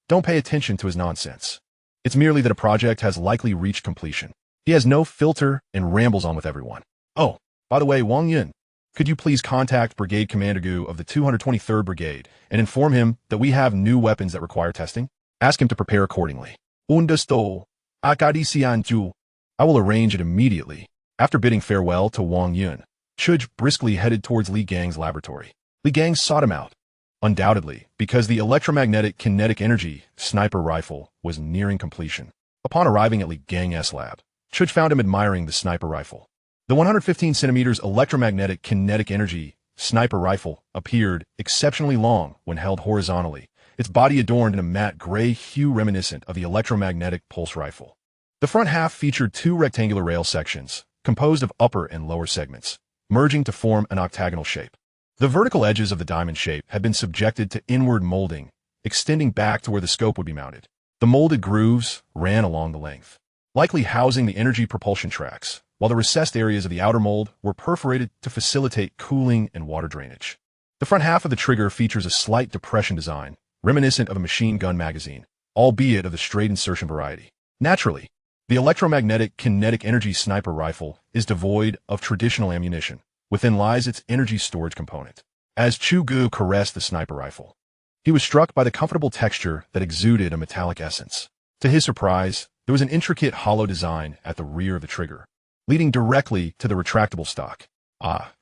Don't pay attention to his nonsense. It's merely that a project has likely reached completion. He has no filter and rambles on with everyone. Oh, by the way, Wang Yun, could you please contact Brigade Commander Gu of the 223rd Brigade and inform him that we have new weapons that require testing? Ask him to prepare accordingly. Understood. Academician. I will arrange it immediately. After bidding farewell to Wang Yun, Chu Ge briskly headed towards Li Gang's laboratory. Li Gang sought him out, undoubtedly because the electromagnetic kinetic energy sniper rifle was nearing completion. Upon arriving at Li Gang's lab, Chu Ge found him admiring the sniper rifle. The 115 centimeters electromagnetic kinetic energy sniper rifle appeared exceptionally long when held horizontally, its body adorned in a matte gray hue reminiscent of the electromagnetic pulse rifle. The front half featured two rectangular rail sections, composed of upper and lower segments, merging to form an octagonal shape. The vertical edges of the diamond shape had been subjected to inward molding, extending back to where the scope would be mounted. The molded grooves ran along the length, likely housing the energy propulsion tracks, while the recessed areas of the outer mold were perforated to facilitate cooling and water drainage. The front half of the trigger features a slight depression design, reminiscent of a machine gun magazine, albeit of the straight insertion variety. Naturally, the electromagnetic kinetic energy sniper rifle is devoid of traditional ammunition. Within lies its energy storage component. As Chu Ge caressed the sniper rifle, he was struck by the comfortable texture that exuded a metallic essence. To his surprise, there was an intricate hollow design at the rear of the trigger, leading directly to the retractable stock.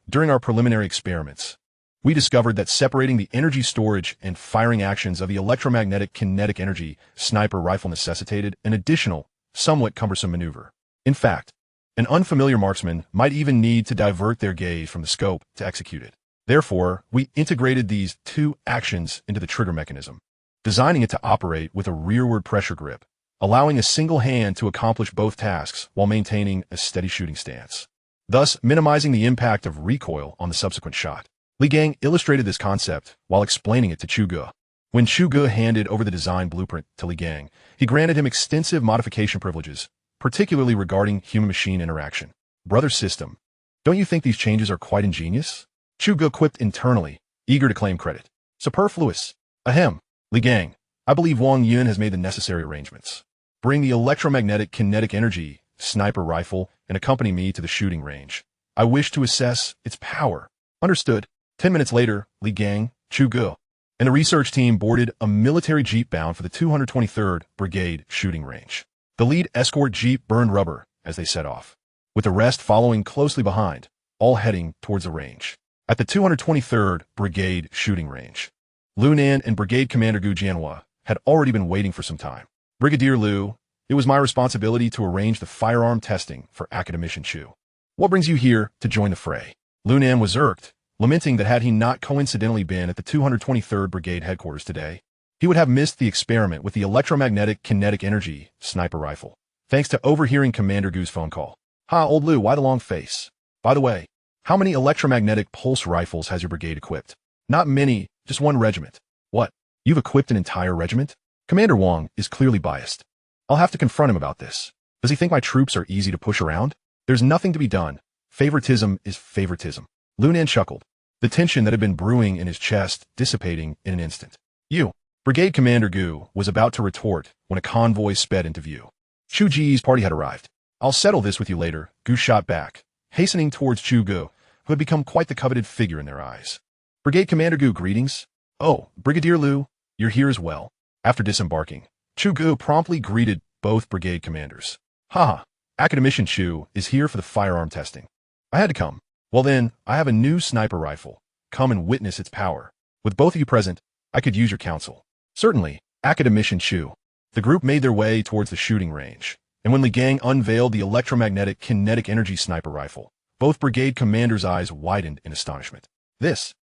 During our preliminary experiments, we discovered that separating the energy storage and firing actions of the electromagnetic kinetic energy sniper rifle necessitated an additional, somewhat cumbersome maneuver. In fact, an unfamiliar marksman might even need to divert their gaze from the scope to execute it. Therefore, we integrated these two actions into the trigger mechanism, designing it to operate with a rearward pressure grip, allowing a single hand to accomplish both tasks while maintaining a steady shooting stance, thus minimizing the impact of recoil on the subsequent shot. Li Gang illustrated this concept while explaining it to Chu Ge. When Chu Ge handed over the design blueprint to Li Gang, he granted him extensive modification privileges, particularly regarding human-machine interaction. Brother system, don't you think these changes are quite ingenious? Chu Ge quipped internally, eager to claim credit. Superfluous. Ahem. Li Gang, I believe Wang Yun has made the necessary arrangements. Bring the electromagnetic kinetic energy sniper rifle and accompany me to the shooting range. I wish to assess its power. Understood. 10 minutes later, Li Gang, Chu Ge, and the research team boarded a military jeep bound for the 223rd Brigade shooting range. The lead escort jeep burned rubber as they set off, with the rest following closely behind, all heading towards the range. At the 223rd Brigade shooting range, Lu Nan and Brigade Commander Gu Jianhua had already been waiting for some time. Brigadier Lu, it was my responsibility to arrange the firearm testing for Academician Chu. What brings you here to join the fray? Lu Nan was irked, lamenting that had he not coincidentally been at the 223rd Brigade headquarters today, he would have missed the experiment with the electromagnetic kinetic energy sniper rifle, thanks to overhearing Commander Gu's phone call. Old Lu, why the long face? By the way, How many electromagnetic pulse rifles has your brigade equipped? Not many, just one regiment. What? You've equipped an entire regiment? Commander Wang is clearly biased. I'll have to confront him about this. Does he think my troops are easy to push around? There's nothing to be done. Favoritism is favoritism. Lunan chuckled, the tension that had been brewing in his chest dissipating in an instant. You, Brigade Commander Gu, was about to retort when a convoy sped into view. Chu Ge's party had arrived. I'll settle this with you later, Gu shot back, hastening towards Chu Ge, who had become quite the coveted figure in their eyes. Brigade Commander Gu, greetings. Oh, Brigadier Liu, you're here as well. After disembarking, Chu Ge promptly greeted both brigade commanders. Haha, Academician Chu is here for the firearm testing. I had to come. Well then, I have a new sniper rifle. Come and witness its power. With both of you present, I could use your counsel. Certainly, Academician Chu. The group made their way towards the shooting range, and when Li Gang unveiled the electromagnetic kinetic energy sniper rifle, both brigade commanders' eyes widened in astonishment. This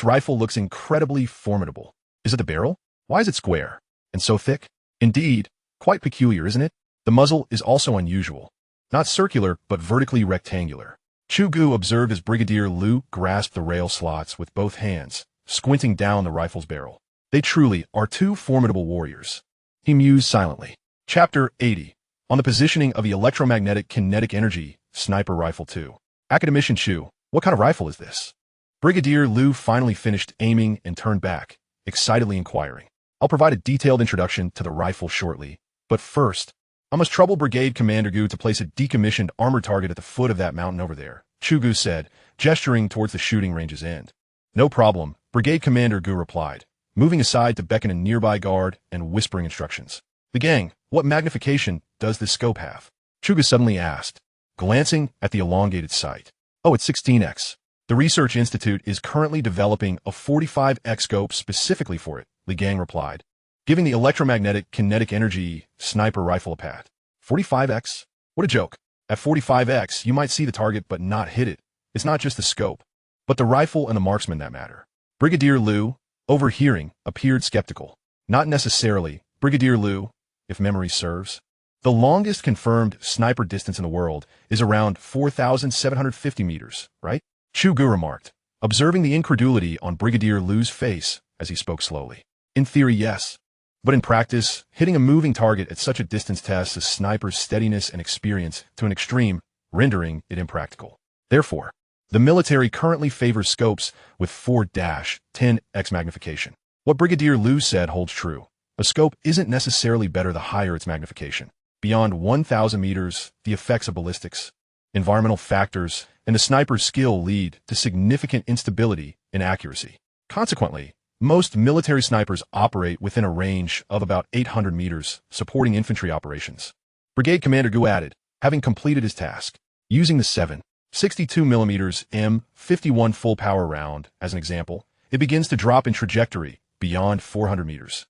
rifle looks incredibly formidable. Is it the barrel? Why is it square? And so thick? Indeed, quite peculiar, isn't it? The muzzle is also unusual. Not circular, but vertically rectangular. Chu Ge observed as Brigadier Liu grasped the rail slots with both hands, squinting down the rifle's barrel. They truly are two formidable warriors. He mused silently. Chapter 80. On the positioning of the electromagnetic kinetic energy sniper rifle 2. Academician Chu, what kind of rifle is this? Brigadier Liu finally finished aiming and turned back, excitedly inquiring. I'll provide a detailed introduction to the rifle shortly, but first, I must trouble Brigade Commander Gu to place a decommissioned armored target at the foot of that mountain over there, Chu Ge said, gesturing towards the shooting range's end. No problem, Brigade Commander Gu replied, moving aside to beckon a nearby guard and whispering instructions. The gang, what magnification does this scope have? Chu Ge suddenly asked, glancing at the elongated sight. Oh, it's 16x. The Research Institute is currently developing a 45x scope specifically for it, Li Gang replied, giving the electromagnetic kinetic energy sniper rifle a pat. 45x? What a joke. At 45x, you might see the target but not hit it. It's not just the scope, but the rifle and the marksman that matter. Brigadier Liu, overhearing, appeared skeptical. Not necessarily, Brigadier Liu, if memory serves. The longest confirmed sniper distance in the world is around 4,750 meters, right? Chu Ge remarked, observing the incredulity on Brigadier Liu's face as he spoke slowly. In theory, yes. But in practice, hitting a moving target at such a distance tests a sniper's steadiness and experience to an extreme, rendering it impractical. Therefore, the military currently favors scopes with 4-10x magnification. What Brigadier Liu said holds true. A scope isn't necessarily better the higher its magnification. Beyond 1,000 meters, the effects of ballistics, environmental factors, and the sniper's skill lead to significant instability in accuracy. Consequently, most military snipers operate within a range of about 800 meters, supporting infantry operations. Brigade Commander Gu added, having completed his task, using the 7.62mm M51 full-power round as an example, it begins to drop in trajectory beyond 400 meters,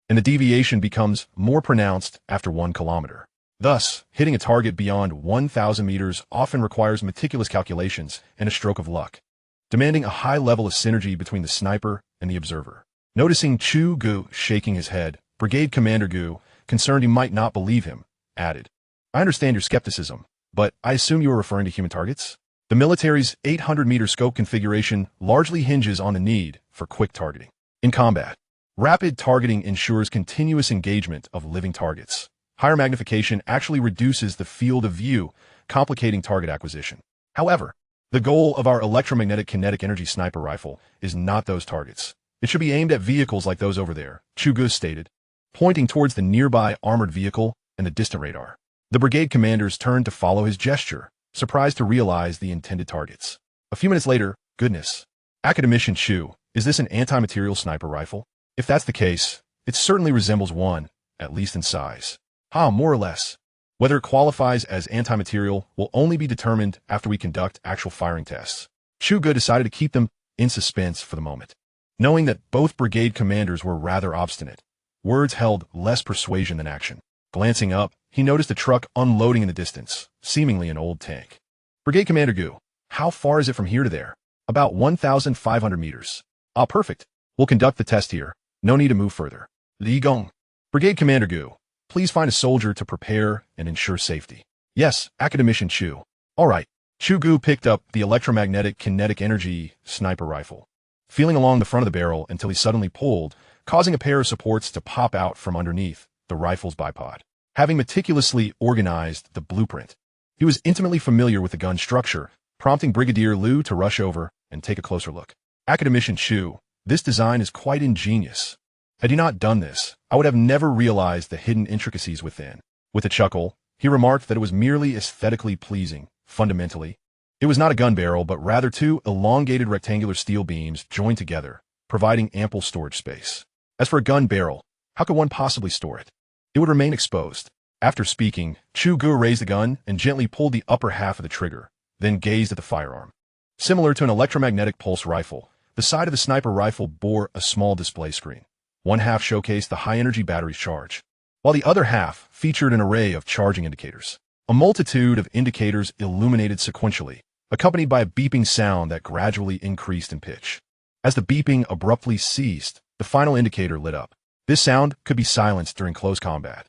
and the deviation becomes more pronounced after 1 kilometer. Thus, hitting a target beyond 1,000 meters often requires meticulous calculations and a stroke of luck, demanding a high level of synergy between the sniper and the observer. Noticing Chu Ge shaking his head, Brigade Commander Gu, concerned he might not believe him, added, I understand your skepticism, but I assume you are referring to human targets? The military's 800-meter scope configuration largely hinges on the need for quick targeting. In combat, rapid targeting ensures continuous engagement of living targets. Higher magnification actually reduces the field of view, complicating target acquisition. However, the goal of our electromagnetic kinetic energy sniper rifle is not those targets. It should be aimed at vehicles like those over there, Chu Ge stated, pointing towards the nearby armored vehicle and the distant radar. The brigade commanders turned to follow his gesture, surprised to realize the intended targets. A few minutes later, goodness. Academician Chu, is this an anti-material sniper rifle? If that's the case, it certainly resembles one, at least in size. More or less. Whether it qualifies as anti-material will only be determined after we conduct actual firing tests. Chu Ge decided to keep them in suspense for the moment. Knowing that both brigade commanders were rather obstinate, words held less persuasion than action. Glancing up, he noticed a truck unloading in the distance, seemingly an old tank. Brigade Commander Gu, how far is it from here to there? About 1,500 meters. Perfect. We'll conduct the test here. No need to move further. Li Gong. Brigade Commander Gu, please find a soldier to prepare and ensure safety. Yes, Academician Chu. All right. Chu Ge picked up the electromagnetic kinetic energy sniper rifle, feeling along the front of the barrel until he suddenly pulled, causing a pair of supports to pop out from underneath the rifle's bipod. Having meticulously organized the blueprint, he was intimately familiar with the gun's structure, prompting Brigadier Liu to rush over and take a closer look. Academician Chu, this design is quite ingenious. Had he not done this, I would have never realized the hidden intricacies within. With a chuckle, he remarked that it was merely aesthetically pleasing. Fundamentally, it was not a gun barrel, but rather two elongated rectangular steel beams joined together, providing ample storage space. As for a gun barrel, how could one possibly store it? It would remain exposed. After speaking, Chu Ge raised the gun and gently pulled the upper half of the trigger, then gazed at the firearm. Similar to an electromagnetic pulse rifle, the side of the sniper rifle bore a small display screen. One half showcased the high-energy battery's charge, while the other half featured an array of charging indicators. A multitude of indicators illuminated sequentially, accompanied by a beeping sound that gradually increased in pitch. As the beeping abruptly ceased, the final indicator lit up. This sound could be silenced during close combat,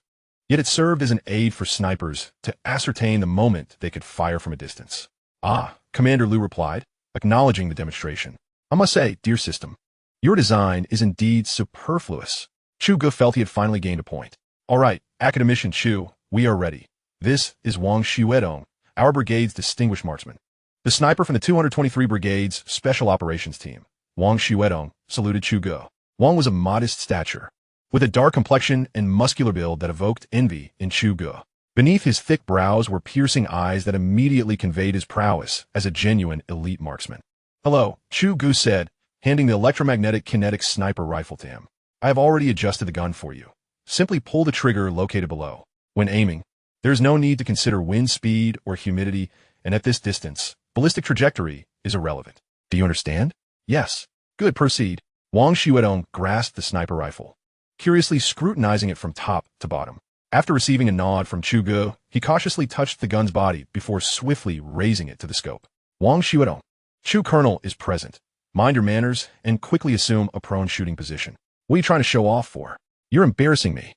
yet it served as an aid for snipers to ascertain the moment they could fire from a distance. Ah, Commander Liu replied, acknowledging the demonstration. I must say, dear system, your design is indeed superfluous. Chu Ge felt he had finally gained a point. All right, Academician Chu, we are ready. This is Wang Xuedong, our brigade's distinguished marksman. The sniper from the 223 Brigade's Special Operations Team. Wang Xuedong saluted Chu Ge. Wang was of modest stature, with a dark complexion and muscular build that evoked envy in Chu Ge. Beneath his thick brows were piercing eyes that immediately conveyed his prowess as a genuine elite marksman. Hello, Chu Ge said, handing the electromagnetic kinetic sniper rifle to him. I have already adjusted the gun for you. Simply pull the trigger located below. When aiming, there is no need to consider wind speed or humidity, and at this distance, ballistic trajectory is irrelevant. Do you understand? Yes. Good, proceed. Wang Xuedong grasped the sniper rifle, curiously scrutinizing it from top to bottom. After receiving a nod from Chu Ge, he cautiously touched the gun's body before swiftly raising it to the scope. Wang Xuedong, Chu Colonel is present. Mind your manners and quickly assume a prone shooting position. What are you trying to show off for? You're embarrassing me.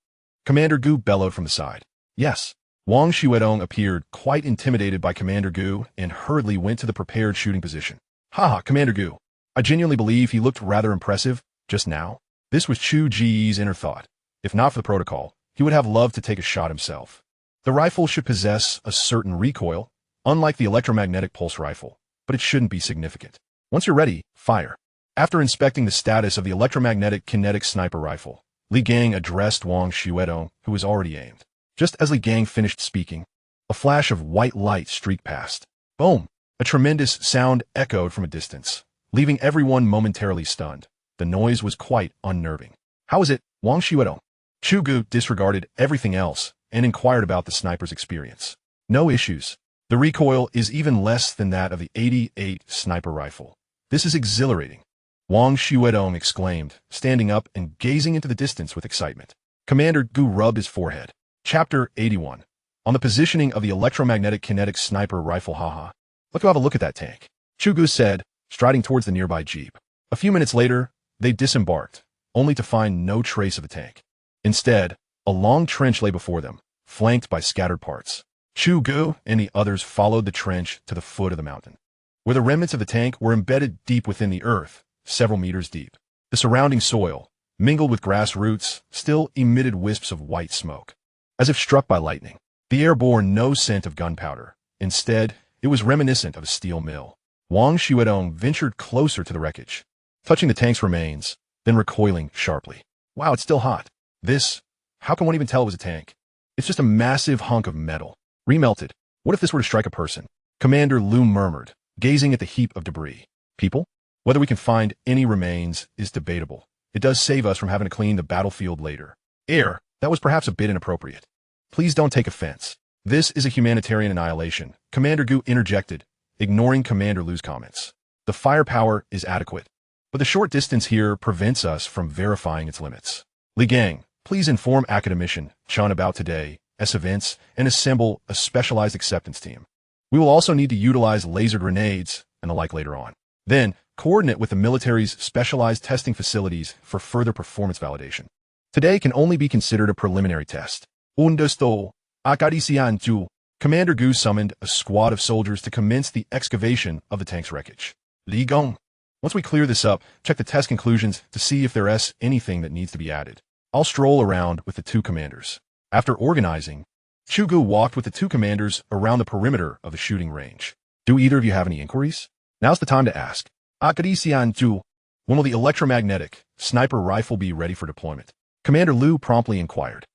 Commander Gu bellowed from the side. Yes. Wang Xuedong appeared quite intimidated by Commander Gu and hurriedly went to the prepared shooting position. Haha, Commander Gu. I genuinely believe he looked rather impressive just now. This was Chu Ge's inner thought. If not for the protocol, he would have loved to take a shot himself. The rifle should possess a certain recoil, unlike the electromagnetic pulse rifle, but it shouldn't be significant. Once you're ready, fire. After inspecting the status of the electromagnetic kinetic sniper rifle, Li Gang addressed Wang Xuedong, who was already aimed. Just as Li Gang finished speaking, a flash of white light streaked past. Boom! A tremendous sound echoed from a distance, leaving everyone momentarily stunned. The noise was quite unnerving. How is it, Wang Xuedong? Chu Ge disregarded everything else and inquired about the sniper's experience. No issues. The recoil is even less than that of the 88 sniper rifle. This is exhilarating. Wang Xuedong exclaimed, standing up and gazing into the distance with excitement. Commander Gu rubbed his forehead. Chapter 81. On the positioning of the electromagnetic kinetic sniper rifle. Haha. Let's go have a look at that tank. Chu Ge said, striding towards the nearby jeep. A few minutes later, they disembarked, only to find no trace of the tank. Instead, a long trench lay before them, flanked by scattered parts. Chu Ge and the others followed the trench to the foot of the mountain, where the remnants of the tank were embedded deep within the earth, several meters deep. The surrounding soil, mingled with grass roots, still emitted wisps of white smoke. As if struck by lightning, the air bore no scent of gunpowder. Instead, it was reminiscent of a steel mill. Wang Xuedong ventured closer to the wreckage, touching the tank's remains, then recoiling sharply. Wow, it's still hot. How can one even tell it was a tank? It's just a massive hunk of metal. Remelted. What if this were to strike a person? Commander Liu murmured, gazing at the heap of debris. People? Whether we can find any remains is debatable. It does save us from having to clean the battlefield later. That was perhaps a bit inappropriate. Please don't take offense. This is a humanitarian annihilation, Commander Gu interjected, ignoring Commander Liu's comments. The firepower is adequate, but the short distance here prevents us from verifying its limits. Li Gang, please inform Academician Chun about today's events and assemble a specialized acceptance team. We will also need to utilize laser grenades and the like later on. Then, coordinate with the military's specialized testing facilities for further performance validation. Today can only be considered a preliminary test. Understood. Academician Chu. Commander Gu summoned a squad of soldiers to commence the excavation of the tank's wreckage. Li Gong. Once we clear this up, check the test conclusions to see if there's anything that needs to be added. I'll stroll around with the two commanders. After organizing, Chu Ge walked with the two commanders around the perimeter of the shooting range. Do either of you have any inquiries? Now's the time to ask. Academician Zhu. When will the electromagnetic sniper rifle be ready for deployment? Commander Liu promptly inquired.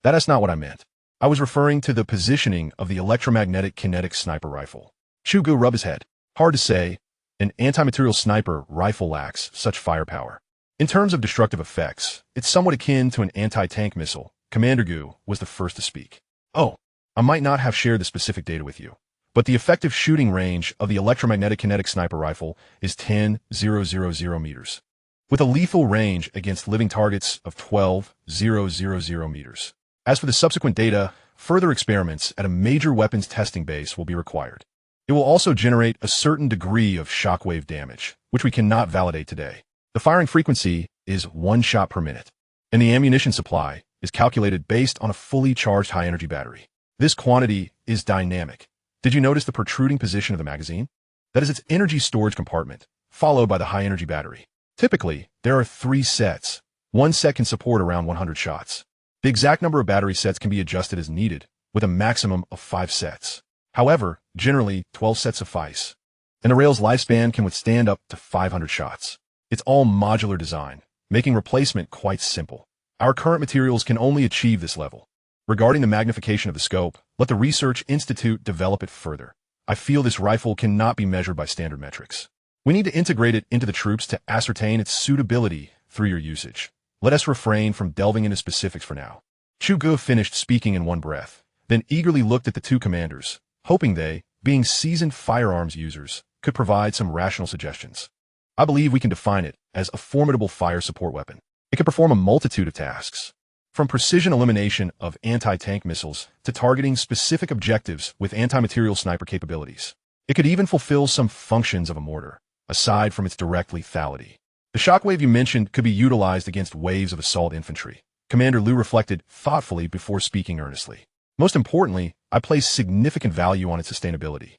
That's not what I meant. I was referring to the positioning of the electromagnetic kinetic sniper rifle. Chu Ge rubbed his head. Hard to say. An anti-material sniper rifle lacks such firepower. In terms of destructive effects, it's somewhat akin to an anti-tank missile. Commander Gu was the first to speak. Oh, I might not have shared the specific data with you, but the effective shooting range of the electromagnetic kinetic sniper rifle is 10,000 meters, with a lethal range against living targets of 12,000 meters. As for the subsequent data, further experiments at a major weapons testing base will be required. It will also generate a certain degree of shockwave damage, which we cannot validate today. The firing frequency is 1 shot per minute, and the ammunition supply is calculated based on a fully charged high-energy battery. This quantity is dynamic. Did you notice the protruding position of the magazine? That is its energy storage compartment, followed by the high-energy battery. Typically, there are 3 sets. One set can support around 100 shots. The exact number of battery sets can be adjusted as needed, with a maximum of 5 sets. However, generally, 12 sets suffice, and the rail's lifespan can withstand up to 500 shots. It's all modular design, making replacement quite simple. Our current materials can only achieve this level. Regarding the magnification of the scope, let the Research Institute develop it further. I feel this rifle cannot be measured by standard metrics. We need to integrate it into the troops to ascertain its suitability through your usage. Let us refrain from delving into specifics for now. Chu Ge finished speaking in one breath, then eagerly looked at the two commanders, hoping they, being seasoned firearms users, could provide some rational suggestions. I believe we can define it as a formidable fire support weapon. It can perform a multitude of tasks, from precision elimination of anti-tank missiles to targeting specific objectives with anti-material sniper capabilities. It could even fulfill some functions of a mortar, aside from its direct lethality. The shockwave you mentioned could be utilized against waves of assault infantry. Commander Liu reflected thoughtfully before speaking earnestly. Most importantly, I place significant value on its sustainability.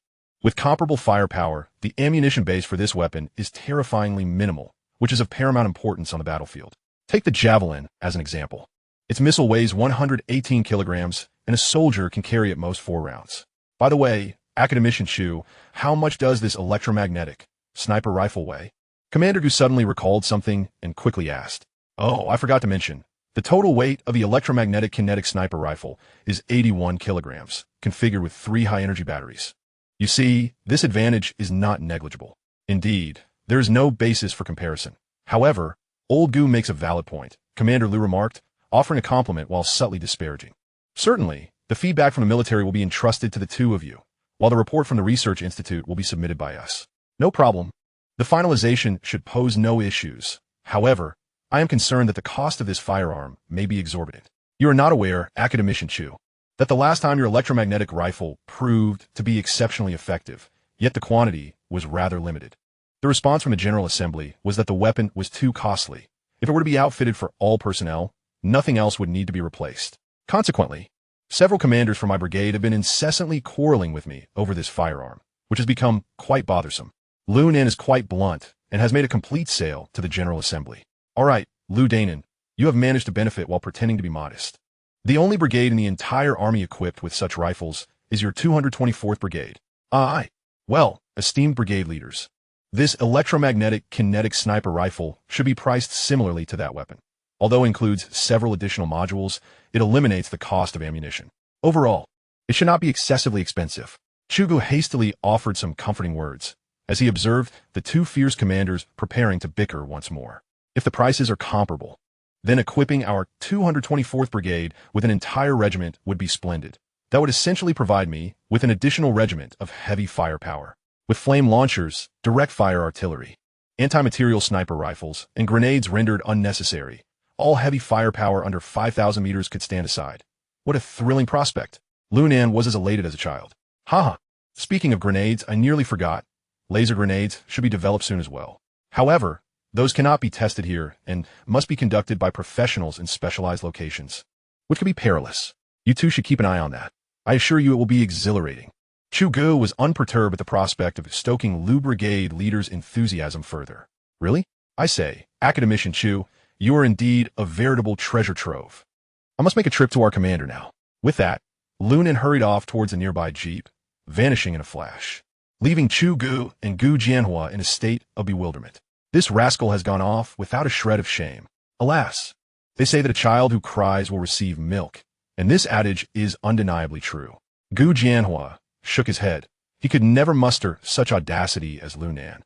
With comparable firepower, the ammunition base for this weapon is terrifyingly minimal, which is of paramount importance on the battlefield. Take the Javelin as an example. Its missile weighs 118 kilograms, and a soldier can carry at most 4 rounds. By the way, Academician Chu, how much does this electromagnetic sniper rifle weigh? Commander Gu suddenly recalled something and quickly asked. Oh, I forgot to mention. The total weight of the electromagnetic kinetic sniper rifle is 81 kilograms, configured with 3 high-energy batteries. You see, this advantage is not negligible. Indeed, there is no basis for comparison. However, Old Gu makes a valid point, Commander Liu remarked, offering a compliment while subtly disparaging. Certainly, the feedback from the military will be entrusted to the two of you, while the report from the Research Institute will be submitted by us. No problem. The finalization should pose no issues. However, I am concerned that the cost of this firearm may be exorbitant. You are not aware, Academician Chu, that the last time your electromagnetic rifle proved to be exceptionally effective, yet the quantity was rather limited. The response from the General Assembly was that the weapon was too costly. If it were to be outfitted for all personnel, nothing else would need to be replaced. Consequently, several commanders from my brigade have been incessantly quarreling with me over this firearm, which has become quite bothersome. Liu Nan is quite blunt and has made a complete sale to the General Assembly. All right, Liu Danan, you have managed to benefit while pretending to be modest. The only brigade in the entire army equipped with such rifles is your 224th Brigade. Aye. Well, esteemed brigade leaders, this electromagnetic kinetic sniper rifle should be priced similarly to that weapon. Although it includes several additional modules, it eliminates the cost of ammunition. Overall, it should not be excessively expensive. Chu Ge hastily offered some comforting words, as he observed the two fierce commanders preparing to bicker once more. If the prices are comparable, then equipping our 224th Brigade with an entire regiment would be splendid. That would essentially provide me with an additional regiment of heavy firepower, with flame launchers, direct fire artillery, anti-material sniper rifles, and grenades rendered unnecessary. All heavy firepower under 5,000 meters could stand aside. What a thrilling prospect. Liu Nan was as elated as a child. Haha. Speaking of grenades, I nearly forgot. Laser grenades should be developed soon as well. However, those cannot be tested here and must be conducted by professionals in specialized locations, which could be perilous. You two should keep an eye on that. I assure you it will be exhilarating. Chu Ge was unperturbed at the prospect of stoking Lu Brigade leader's enthusiasm further. Really? I say, Academician Chu, you are indeed a veritable treasure trove. I must make a trip to our commander now. With that, Lunan hurried off towards a nearby jeep, vanishing in a flash, leaving Chu Ge and Gu Jianhua in a state of bewilderment. This rascal has gone off without a shred of shame. Alas, they say that a child who cries will receive milk, and this adage is undeniably true. Gu Jianhua shook his head. He could never muster such audacity as Lunan,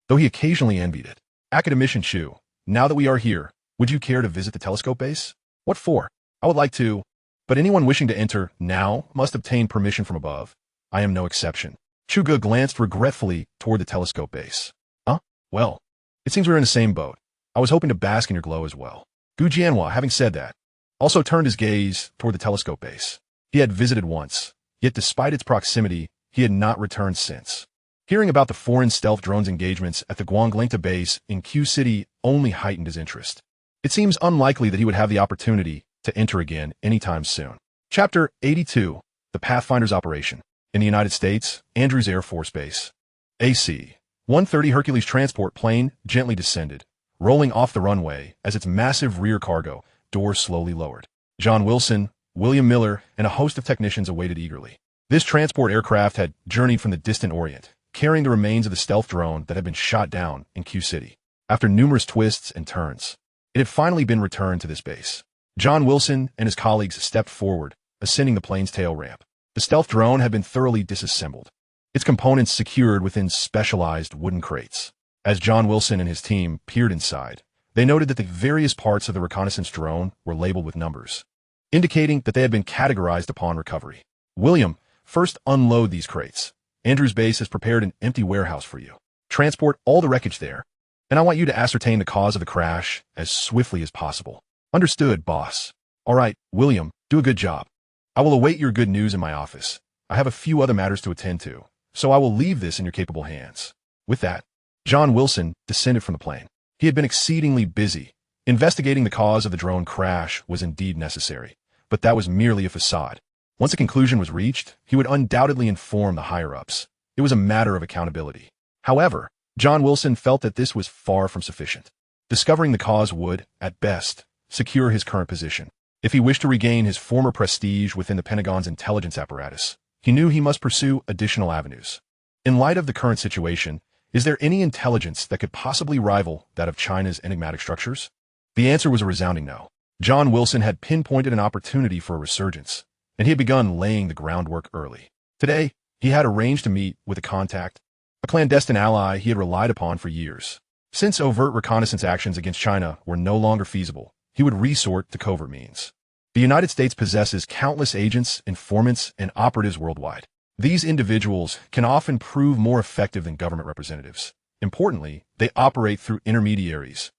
though he occasionally envied it. Academician Chu, now that we are here, would you care to visit the telescope base? What for? I would like to, but anyone wishing to enter now must obtain permission from above. I am no exception. Chu Ge glanced regretfully toward the telescope base. Huh? Well, it seems we're in the same boat. I was hoping to bask in your glow as well. Gu Jianhua, having said that, also turned his gaze toward the telescope base. He had visited once, yet despite its proximity, he had not returned since. Hearing about the foreign stealth drones engagements at the Guanglingta base in Q City only heightened his interest. It seems unlikely that he would have the opportunity to enter again anytime soon. Chapter 82, The Pathfinder's Operation. In the United States, Andrews Air Force Base. AC-130 Hercules transport plane gently descended, rolling off the runway as its massive rear cargo doors slowly lowered. John Wilson, William Miller, and a host of technicians awaited eagerly. This transport aircraft had journeyed from the distant Orient, carrying the remains of the stealth drone that had been shot down in Q City. After numerous twists and turns, it had finally been returned to this base. John Wilson and his colleagues stepped forward, ascending the plane's tail ramp. The stealth drone had been thoroughly disassembled, its components secured within specialized wooden crates. As John Wilson and his team peered inside, they noted that the various parts of the reconnaissance drone were labeled with numbers, indicating that they had been categorized upon recovery. William, first unload these crates. Andrews Base has prepared an empty warehouse for you. Transport all the wreckage there, and I want you to ascertain the cause of the crash as swiftly as possible. Understood, boss. All right, William, do a good job. I will await your good news in my office. I have a few other matters to attend to, so I will leave this in your capable hands. With that, John Wilson descended from the plane. He had been exceedingly busy. Investigating the cause of the drone crash was indeed necessary, but that was merely a facade. Once a conclusion was reached, he would undoubtedly inform the higher-ups. It was a matter of accountability. However, John Wilson felt that this was far from sufficient. Discovering the cause would, at best, secure his current position. If he wished to regain his former prestige within the Pentagon's intelligence apparatus, he knew he must pursue additional avenues. In light of the current situation, is there any intelligence that could possibly rival that of China's enigmatic structures? The answer was a resounding no. John Wilson had pinpointed an opportunity for a resurgence, and he had begun laying the groundwork early. Today, he had arranged to meet with a contact, a clandestine ally he had relied upon for years. Since overt reconnaissance actions against China were no longer feasible, he would resort to covert means. The United States possesses countless agents, informants, and operatives worldwide. These individuals can often prove more effective than government representatives. Importantly, they operate through intermediaries,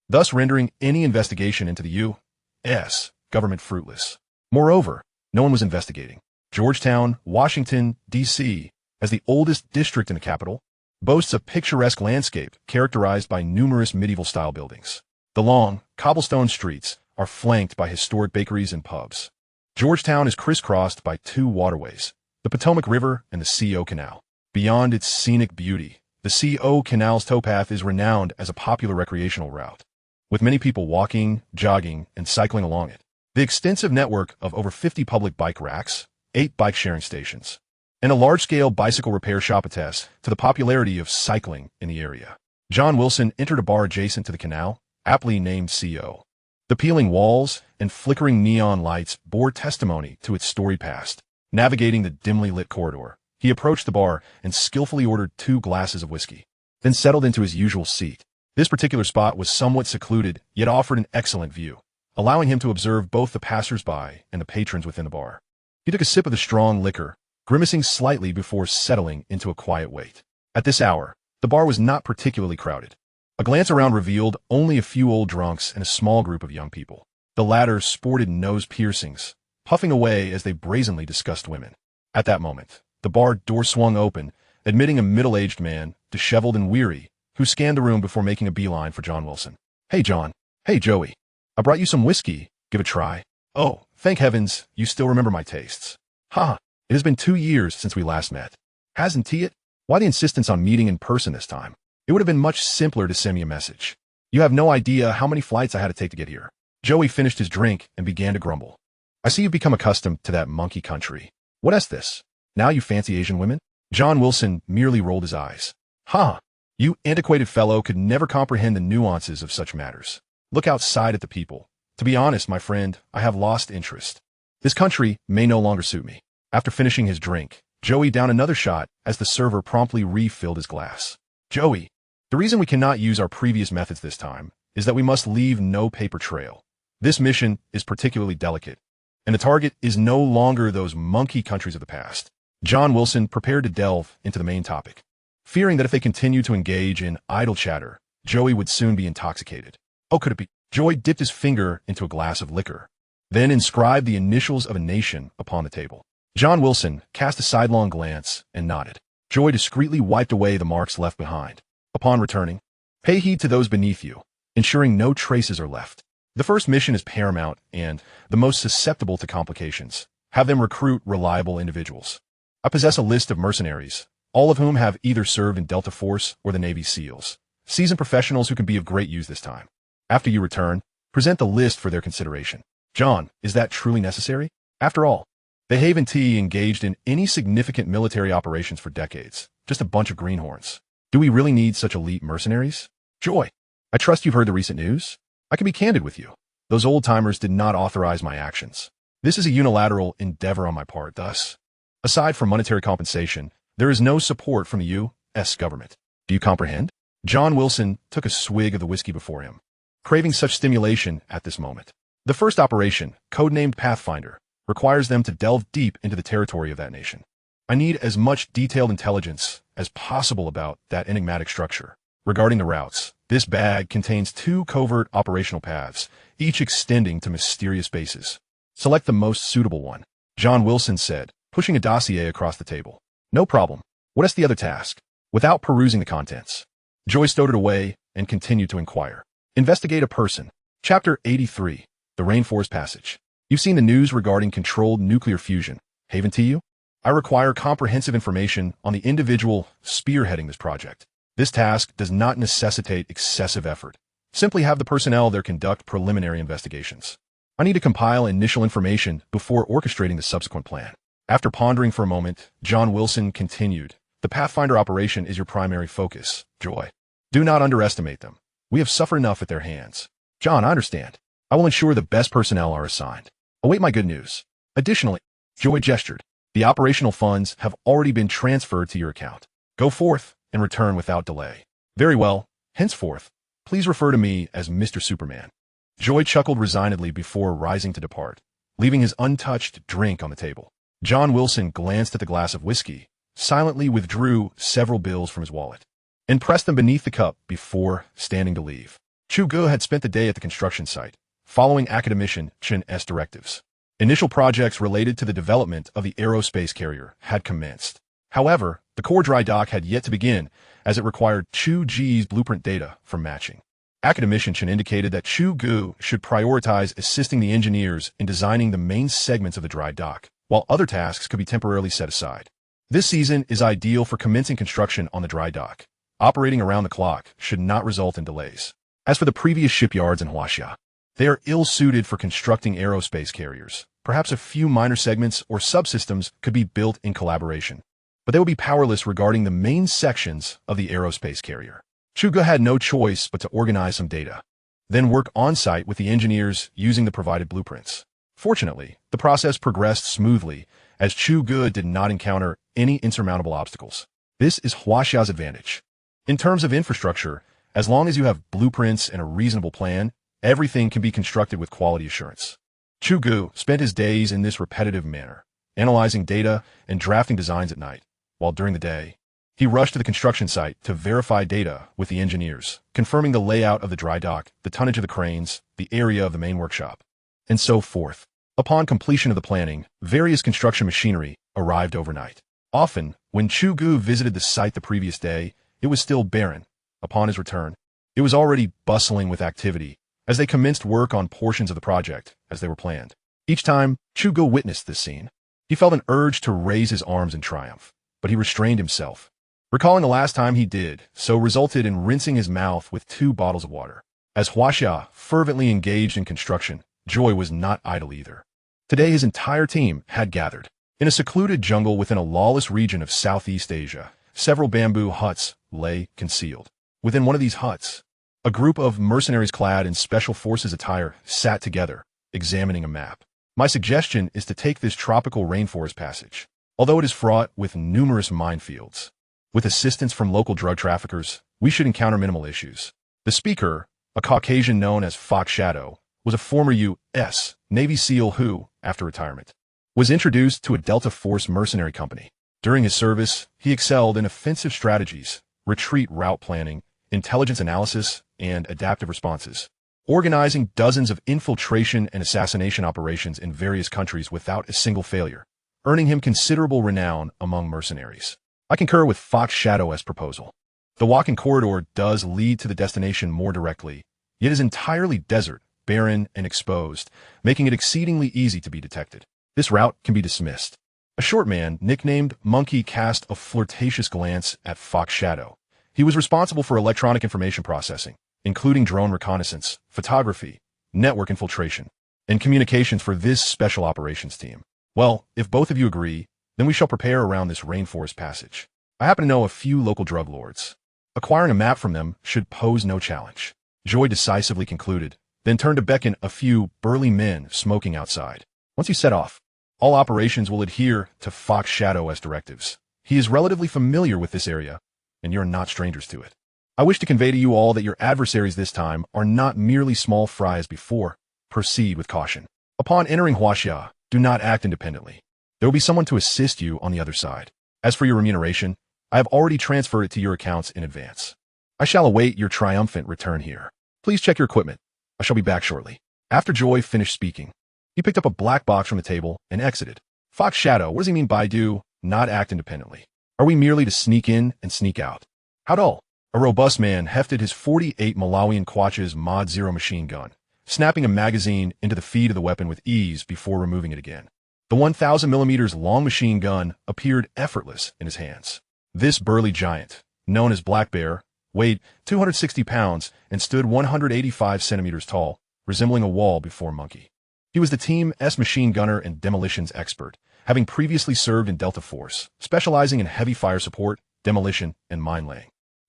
thus rendering any investigation into the U.S. government fruitless. Moreover, no one was investigating. Georgetown, Washington, D.C., as the oldest district in the capital, boasts a picturesque landscape characterized by numerous medieval-style buildings. The long, cobblestone streets are flanked by historic bakeries and pubs. Georgetown is crisscrossed by two waterways, the Potomac River and the C.O. Canal. Beyond its scenic beauty, the C.O. Canal's towpath is renowned as a popular recreational route, with many people walking, jogging, and cycling along it. The extensive network of over 50 public bike racks, 8 bike-sharing stations, and a large-scale bicycle repair shop attest to the popularity of cycling in the area. John Wilson entered a bar adjacent to the canal, aptly named C.O. The peeling walls and flickering neon lights bore testimony to its storied past. Navigating the dimly lit corridor, he approached the bar and skillfully ordered 2 glasses of whiskey, then settled into his usual seat. This particular spot was somewhat secluded, yet offered an excellent view, allowing him to observe both the passers-by and the patrons within the bar. He took a sip of the strong liquor, grimacing slightly before settling into a quiet wait. At this hour, the bar was not particularly crowded. A glance around revealed only a few old drunks and a small group of young people. The latter sported nose piercings, puffing away as they brazenly discussed women. At that moment, the bar door swung open, admitting a middle-aged man, disheveled and weary, who scanned the room before making a beeline for John Wilson. "Hey, John. Hey, Joey. I brought you some whiskey. Give it a try." "Oh, thank heavens, you still remember my tastes." "Ha, It has been 2 years since we last met. Hasn't it? Why the insistence on meeting in person this time? It would have been much simpler to send me a message. You have no idea how many flights I had to take to get here. Joey finished his drink and began to grumble. I see you've become accustomed to that monkey country. What is this? Now you fancy Asian women? John Wilson merely rolled his eyes. Ha! You antiquated fellow could never comprehend the nuances of such matters. Look outside at the people. To be honest, my friend, I have lost interest. This country may no longer suit me. After finishing his drink, Joey downed another shot as the server promptly refilled his glass. Joey, the reason we cannot use our previous methods this time is that we must leave no paper trail. This mission is particularly delicate, and the target is no longer those monkey countries of the past. John Wilson prepared to delve into the main topic, fearing that if they continued to engage in idle chatter, Joey would soon be intoxicated. Oh, could it be? Joey dipped his finger into a glass of liquor, then inscribed the initials of a nation upon the table. John Wilson cast a sidelong glance and nodded. Joey discreetly wiped away the marks left behind. Upon returning, pay heed to those beneath you, ensuring no traces are left. The first mission is paramount and the most susceptible to complications. Have them recruit reliable individuals. I possess a list of mercenaries, all of whom have either served in Delta Force or the Navy SEALs. Seasoned professionals who can be of great use this time. After you return, present the list for their consideration. John, is that truly necessary? After all, they haven't engaged in any significant military operations for decades. Just a bunch of greenhorns. Do we really need such elite mercenaries? Joy, I trust you've heard the recent news? I can be candid with you. Those old-timers did not authorize my actions. This is a unilateral endeavor on my part, thus. Aside from monetary compensation, there is no support from the U.S. government. Do you comprehend? John Wilson took a swig of the whiskey before him, craving such stimulation at this moment. The first operation, codenamed Pathfinder, requires them to delve deep into the territory of that nation. I need as much detailed intelligence as possible about that enigmatic structure. Regarding the routes, this bag contains 2 covert operational paths, each extending to mysterious bases. Select the most suitable one, John Wilson said, pushing a dossier across the table. No problem. What is the other task? Without perusing the contents, Joy stowed it away and continued to inquire. Investigate a person. Chapter 83, The Rainforest Passage. You've seen the news regarding controlled nuclear fusion, haven't you? I require comprehensive information on the individual spearheading this project. This task does not necessitate excessive effort. Simply have the personnel there conduct preliminary investigations. I need to compile initial information before orchestrating the subsequent plan. After pondering for a moment, John Wilson continued. The Pathfinder operation is your primary focus, Joy. Do not underestimate them. We have suffered enough at their hands. John, I understand. I will ensure the best personnel are assigned. Await my good news. Additionally, Joy gestured. The operational funds have already been transferred to your account. Go forth and return without delay. Very well. Henceforth, please refer to me as Mr. Superman. Joy chuckled resignedly before rising to depart, leaving his untouched drink on the table. John Wilson glanced at the glass of whiskey, silently withdrew several bills from his wallet, and pressed them beneath the cup before standing to leave. Chu Ge had spent the day at the construction site, following Academician's directives. Initial projects related to the development of the aerospace carrier had commenced. However, the core dry dock had yet to begin, as it required Chu Ge's blueprint data for matching. Academician indicated that Chu Ge should prioritize assisting the engineers in designing the main segments of the dry dock, while other tasks could be temporarily set aside. This season is ideal for commencing construction on the dry dock. Operating around the clock should not result in delays. As for the previous shipyards in Huaxia, they are ill-suited for constructing aerospace carriers. Perhaps a few minor segments or subsystems could be built in collaboration, but they will be powerless regarding the main sections of the aerospace carrier. Chu Ge had no choice but to organize some data, then work on-site with the engineers using the provided blueprints. Fortunately, the process progressed smoothly, as Chu Ge did not encounter any insurmountable obstacles. This is Huaxia's advantage. In terms of infrastructure, as long as you have blueprints and a reasonable plan, everything can be constructed with quality assurance. Chu Ge spent his days in this repetitive manner, analyzing data and drafting designs at night, while during the day, he rushed to the construction site to verify data with the engineers, confirming the layout of the dry dock, the tonnage of the cranes, the area of the main workshop, and so forth. Upon completion of the planning, various construction machinery arrived overnight. Often, when Chu Ge visited the site the previous day, it was still barren. Upon his return, it was already bustling with activity, as they commenced work on portions of the project as they were planned. Each time, Chu Ge witnessed this scene, He felt an urge to raise his arms in triumph, but he restrained himself. Recalling the last time he did so resulted in rinsing his mouth with 2 bottles of water. As Huaxia fervently engaged in construction, Joy was not idle either. Today his entire team had gathered. In a secluded jungle within a lawless region of Southeast Asia, several bamboo huts lay concealed. Within one of these huts, a group of mercenaries clad in special forces attire sat together, examining a map. My suggestion is to take this tropical rainforest passage, although it is fraught with numerous minefields. With assistance from local drug traffickers, we should encounter minimal issues. The speaker, a Caucasian known as Huaxia, was a former U.S. Navy SEAL who, after retirement, was introduced to a Delta Force mercenary company. During his service, he excelled in offensive strategies, retreat route planning, intelligence analysis, and adaptive responses, organizing dozens of infiltration and assassination operations in various countries without a single failure, earning him considerable renown among mercenaries. I concur with Huaxia's proposal. The walking corridor does lead to the destination more directly, yet is entirely desert, barren, and exposed, making it exceedingly easy to be detected. This route can be dismissed. A short man, nicknamed Monkey, cast a flirtatious glance at Huaxia. He was responsible for electronic information processing, including drone reconnaissance, photography, network infiltration, and communications for this special operations team. Well, if both of you agree, then we shall prepare around this rainforest passage. I happen to know a few local drug lords. Acquiring a map from them should pose no challenge. Joy decisively concluded, then turned to beckon a few burly men smoking outside. Once you set off, all operations will adhere to Huaxia's directives. He is relatively familiar with this area, and you're not strangers to it. I wish to convey to you all that your adversaries this time are not merely small fry as before. Proceed with caution. Upon entering Huaxia, do not act independently. There will be someone to assist you on the other side. As for your remuneration, I have already transferred it to your accounts in advance. I shall await your triumphant return here. Please check your equipment. I shall be back shortly. After Joy finished speaking, he picked up a black box from the table and exited. Huaxia, what does he mean by do not act independently? Are we merely to sneak in and sneak out? How dull. A robust man hefted his 48 Malawian Kwacha's Mod 0 machine gun, snapping a magazine into the feed of the weapon with ease before removing it again. The 1,000mm long machine gun appeared effortless in his hands. This burly giant, known as Black Bear, weighed 260 pounds and stood 185 centimeters tall, resembling a wall before Monkey. He was the Team S machine gunner and demolitions expert, having previously served in Delta Force, specializing in heavy fire support, demolition, and mine laying.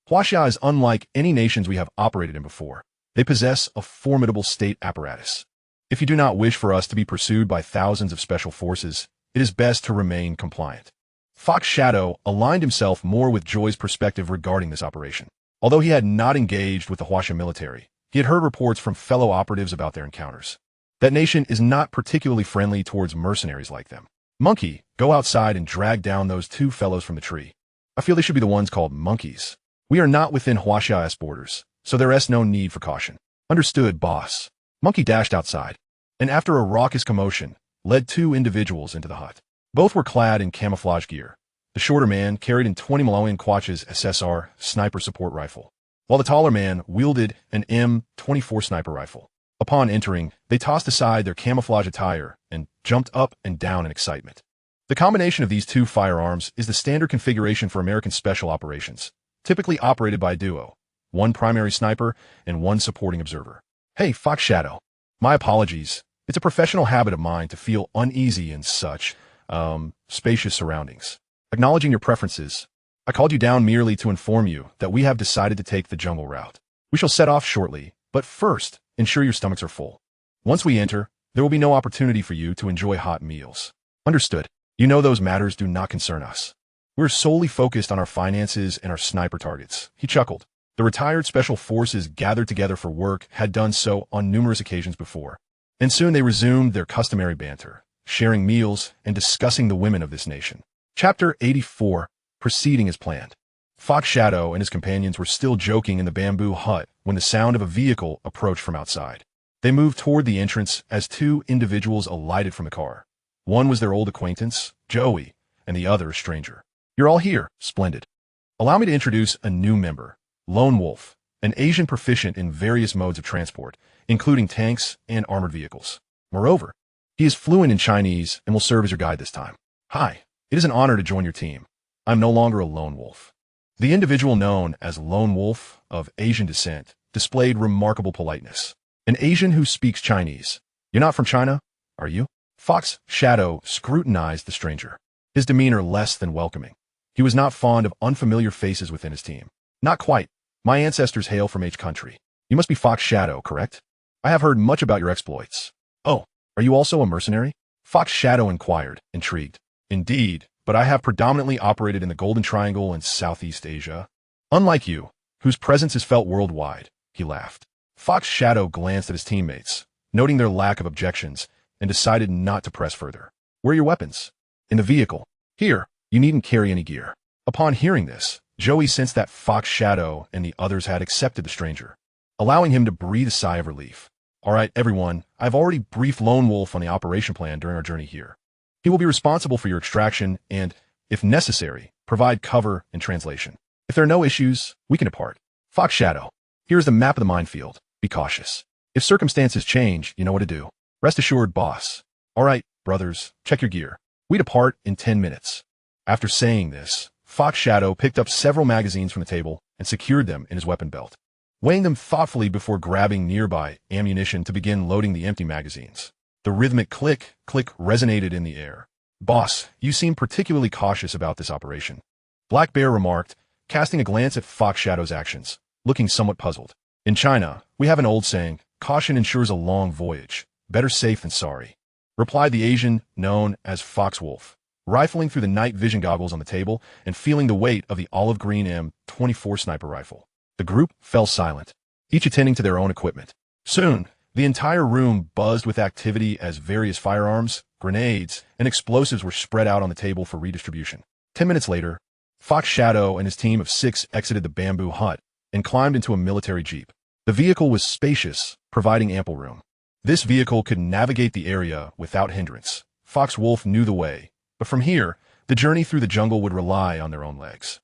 Huaxia is unlike any nations we have operated in before. They possess a formidable state apparatus. If you do not wish for us to be pursued by thousands of special forces, it is best to remain compliant. Huaxia aligned himself more with Joy's perspective regarding this operation. Although he had not engaged with the Huaxia military, he had heard reports from fellow operatives about their encounters. That nation is not particularly friendly towards mercenaries like them. Monkey, go outside and drag down those 2 fellows from the tree. I feel they should be the ones called monkeys. We are not within Huaxia's borders, so there is no need for caution. Understood, boss. Monkey dashed outside, and after a raucous commotion, led 2 individuals into the hut. Both were clad in camouflage gear. The shorter man carried in 20 Malawian Kwacha's SSR sniper support rifle, while the taller man wielded an M24 sniper rifle. Upon entering, they tossed aside their camouflage attire and jumped up and down in excitement. The combination of these 2 firearms is the standard configuration for American special operations, typically operated by a duo, 1 primary sniper and 1 supporting observer. Hey, Huaxia. My apologies. It's a professional habit of mine to feel uneasy in such, spacious surroundings. Acknowledging your preferences, I called you down merely to inform you that we have decided to take the jungle route. We shall set off shortly, but first, ensure your stomachs are full. Once we enter, there will be no opportunity for you to enjoy hot meals. Understood. You know those matters do not concern us. We're solely focused on our finances and our sniper targets. He chuckled. The retired special forces gathered together for work had done so on numerous occasions before, and soon they resumed their customary banter, sharing meals and discussing the women of this nation. Chapter 84, Proceeding as Planned. Huaxia and his companions were still joking in the bamboo hut when the sound of a vehicle approached from outside. They moved toward the entrance as 2 individuals alighted from the car. One was their old acquaintance, Joey, and the other a stranger. You're all here. Splendid. Allow me to introduce a new member, Lone Wolf, an Asian proficient in various modes of transport, including tanks and armored vehicles. Moreover, he is fluent in Chinese and will serve as your guide this time. Hi, it is an honor to join your team. I'm no longer a lone wolf. The individual known as Lone Wolf of Asian descent displayed remarkable politeness. An Asian who speaks Chinese. You're not from China, are you? Fox Shadow scrutinized the stranger, his demeanor less than welcoming. He was not fond of unfamiliar faces within his team. Not quite. My ancestors hail from H country. You must be Fox Shadow, correct? I have heard much about your exploits. Oh, are you also a mercenary? Fox Shadow inquired, intrigued. Indeed, but I have predominantly operated in the Golden Triangle and Southeast Asia. Unlike you, whose presence is felt worldwide, he laughed. Fox Shadow glanced at his teammates, noting their lack of objections, and decided not to press further. Where are your weapons? In the vehicle. Here, you needn't carry any gear. Upon hearing this, Joey sensed that Fox Shadow and the others had accepted the stranger, allowing him to breathe a sigh of relief. All right, everyone, I've already briefed Lone Wolf on the operation plan during our journey here. He will be responsible for your extraction and, if necessary, provide cover and translation. If there are no issues, we can depart. Fox Shadow, here's the map of the minefield. Be cautious. If circumstances change, you know what to do. Rest assured, boss. All right, brothers, check your gear. We depart in 10 minutes. After saying this, Fox Shadow picked up several magazines from the table and secured them in his weapon belt, weighing them thoughtfully before grabbing nearby ammunition to begin loading the empty magazines. The rhythmic click, click resonated in the air. Boss, you seem particularly cautious about this operation. Black Bear remarked, casting a glance at Fox Shadow's actions, looking somewhat puzzled. In China, we have an old saying, caution ensures a long voyage. Better safe than sorry, replied the Asian known as Fox Wolf, rifling through the night vision goggles on the table and feeling the weight of the olive green M24 sniper rifle. The group fell silent, each attending to their own equipment. Soon, the entire room buzzed with activity as various firearms, grenades, and explosives were spread out on the table for redistribution. 10 minutes later, Fox Shadow and his team of 6 exited the bamboo hut and climbed into a military jeep. The vehicle was spacious, providing ample room. This vehicle could navigate the area without hindrance. Fox Wolf knew the way, but from here, the journey through the jungle would rely on their own legs.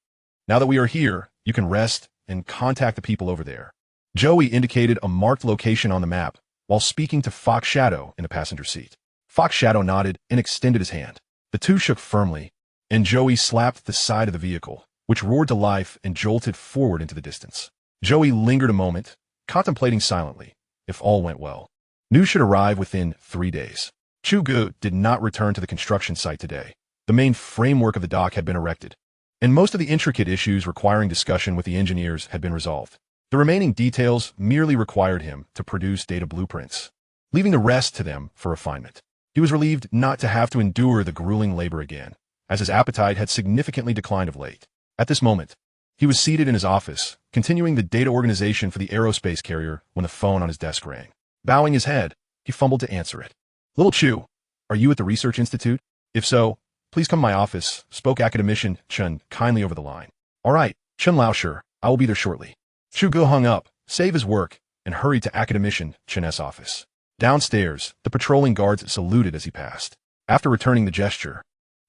Now that we are here, you can rest and contact the people over there. Joey indicated a marked location on the map while speaking to Fox Shadow in the passenger seat. Fox Shadow nodded and extended his hand. The two shook firmly, and Joey slapped the side of the vehicle, which roared to life and jolted forward into the distance. Joey lingered a moment, contemplating silently. If all went well, news should arrive within 3 days. Chu Ge did not return to the construction site today. The main framework of the dock had been erected, and most of the intricate issues requiring discussion with the engineers had been resolved. The remaining details merely required him to produce data blueprints, leaving the rest to them for refinement. He was relieved not to have to endure the grueling labor again, as his appetite had significantly declined of late. At this moment, he was seated in his office, continuing the data organization for the aerospace carrier when the phone on his desk rang. Bowing his head, he fumbled to answer it. Little Chu, are you at the Research Institute? If so, please come to my office, spoke Academician Chen kindly over the line. All right, Chen Laosher, I will be there shortly. Chu Ge hung up, saved his work, and hurried to Academician Chen's office. Downstairs, the patrolling guards saluted as he passed. After returning the gesture,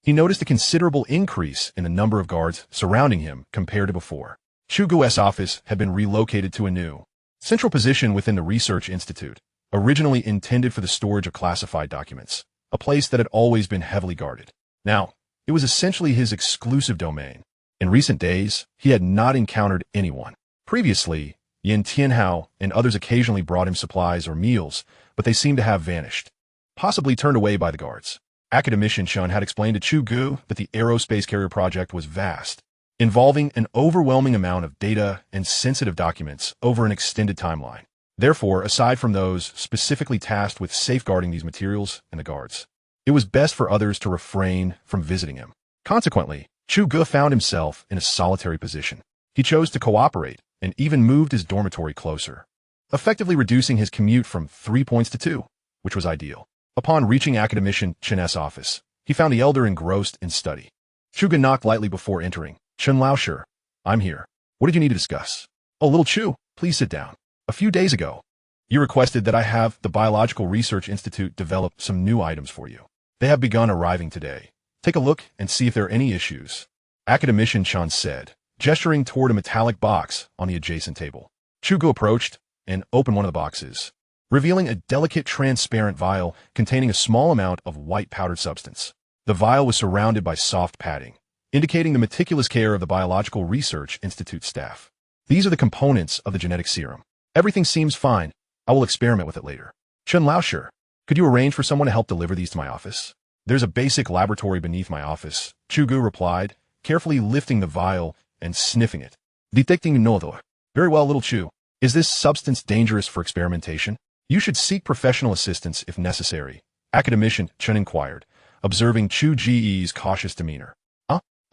he noticed a considerable increase in the number of guards surrounding him compared to before. Chu Ge's office had been relocated to a new, central position within the Research Institute, originally intended for the storage of classified documents, a place that had always been heavily guarded. Now, it was essentially his exclusive domain. In recent days, he had not encountered anyone. Previously, Yin Tianhao and others occasionally brought him supplies or meals, but they seemed to have vanished, possibly turned away by the guards. Academician Shun had explained to Chu Ge that the aerospace carrier project was vast, involving an overwhelming amount of data and sensitive documents over an extended timeline. Therefore, aside from those specifically tasked with safeguarding these materials and the guards, it was best for others to refrain from visiting him. Consequently, Chu Ge found himself in a solitary position. He chose to cooperate and even moved his dormitory closer, effectively reducing his commute from 3 points to 2, which was ideal. Upon reaching Academician Chen's office, he found the elder engrossed in study. Chu Ge knocked lightly before entering. Chen Laosher, I'm here. What did you need to discuss? Oh, little Chu, please sit down. A few days ago, you requested that I have the Biological Research Institute develop some new items for you. They have begun arriving today. Take a look and see if there are any issues. Academician Chan said, gesturing toward a metallic box on the adjacent table. Chu Ge approached and opened one of the boxes, revealing a delicate transparent vial containing a small amount of white powdered substance. The vial was surrounded by soft padding, indicating the meticulous care of the Biological Research Institute staff. These are the components of the genetic serum. Everything seems fine. I will experiment with it later. Chen Lao, sure. Could you arrange for someone to help deliver these to my office? There's a basic laboratory beneath my office, Chu Ge replied, carefully lifting the vial and sniffing it. Detecting nodor. Very well, little Chu. Is this substance dangerous for experimentation? You should seek professional assistance if necessary, Academician Chen inquired, observing Chu Ge's cautious demeanor.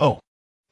Oh.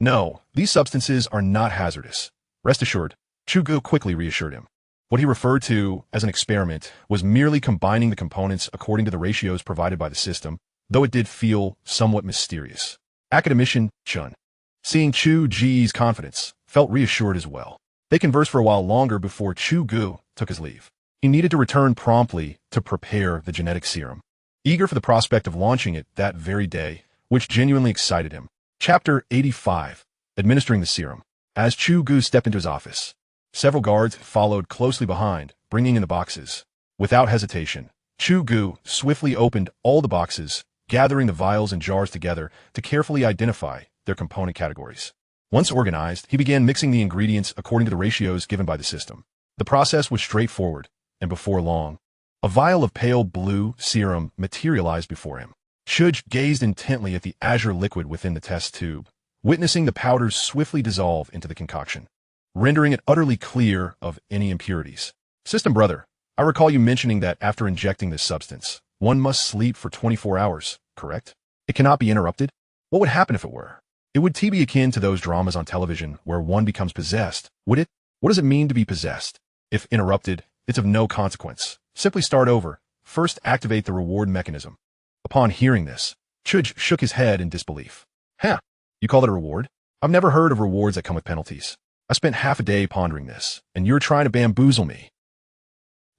No, these substances are not hazardous. Rest assured, Chu Ge quickly reassured him. What he referred to as an experiment was merely combining the components according to the ratios provided by the system, though it did feel somewhat mysterious. Academician Chen, seeing Chu Ge's confidence, felt reassured as well. They conversed for a while longer before Chu Ge took his leave. He needed to return promptly to prepare the genetic serum, eager for the prospect of launching it that very day, which genuinely excited him. Chapter 85. Administering the serum. As Chu Ge stepped into his office, several guards followed closely behind, bringing in the boxes. Without hesitation, Chu Ge swiftly opened all the boxes, gathering the vials and jars together to carefully identify their component categories. Once organized, he began mixing the ingredients according to the ratios given by the system. The process was straightforward, and before long, a vial of pale blue serum materialized before him. Chu Ge gazed intently at the azure liquid within the test tube, witnessing the powders swiftly dissolve into the concoction, rendering it utterly clear of any impurities. System brother, I recall you mentioning that after injecting this substance, one must sleep for 24 hours, correct? It cannot be interrupted? What would happen if it were? It would be akin to those dramas on television where one becomes possessed, would it? What does it mean to be possessed? If interrupted, it's of no consequence. Simply start over. First, activate the reward mechanism. Upon hearing this, Chu Ge shook his head in disbelief. Huh? You call it a reward? I've never heard of rewards that come with penalties. I spent half a day pondering this, and you're trying to bamboozle me.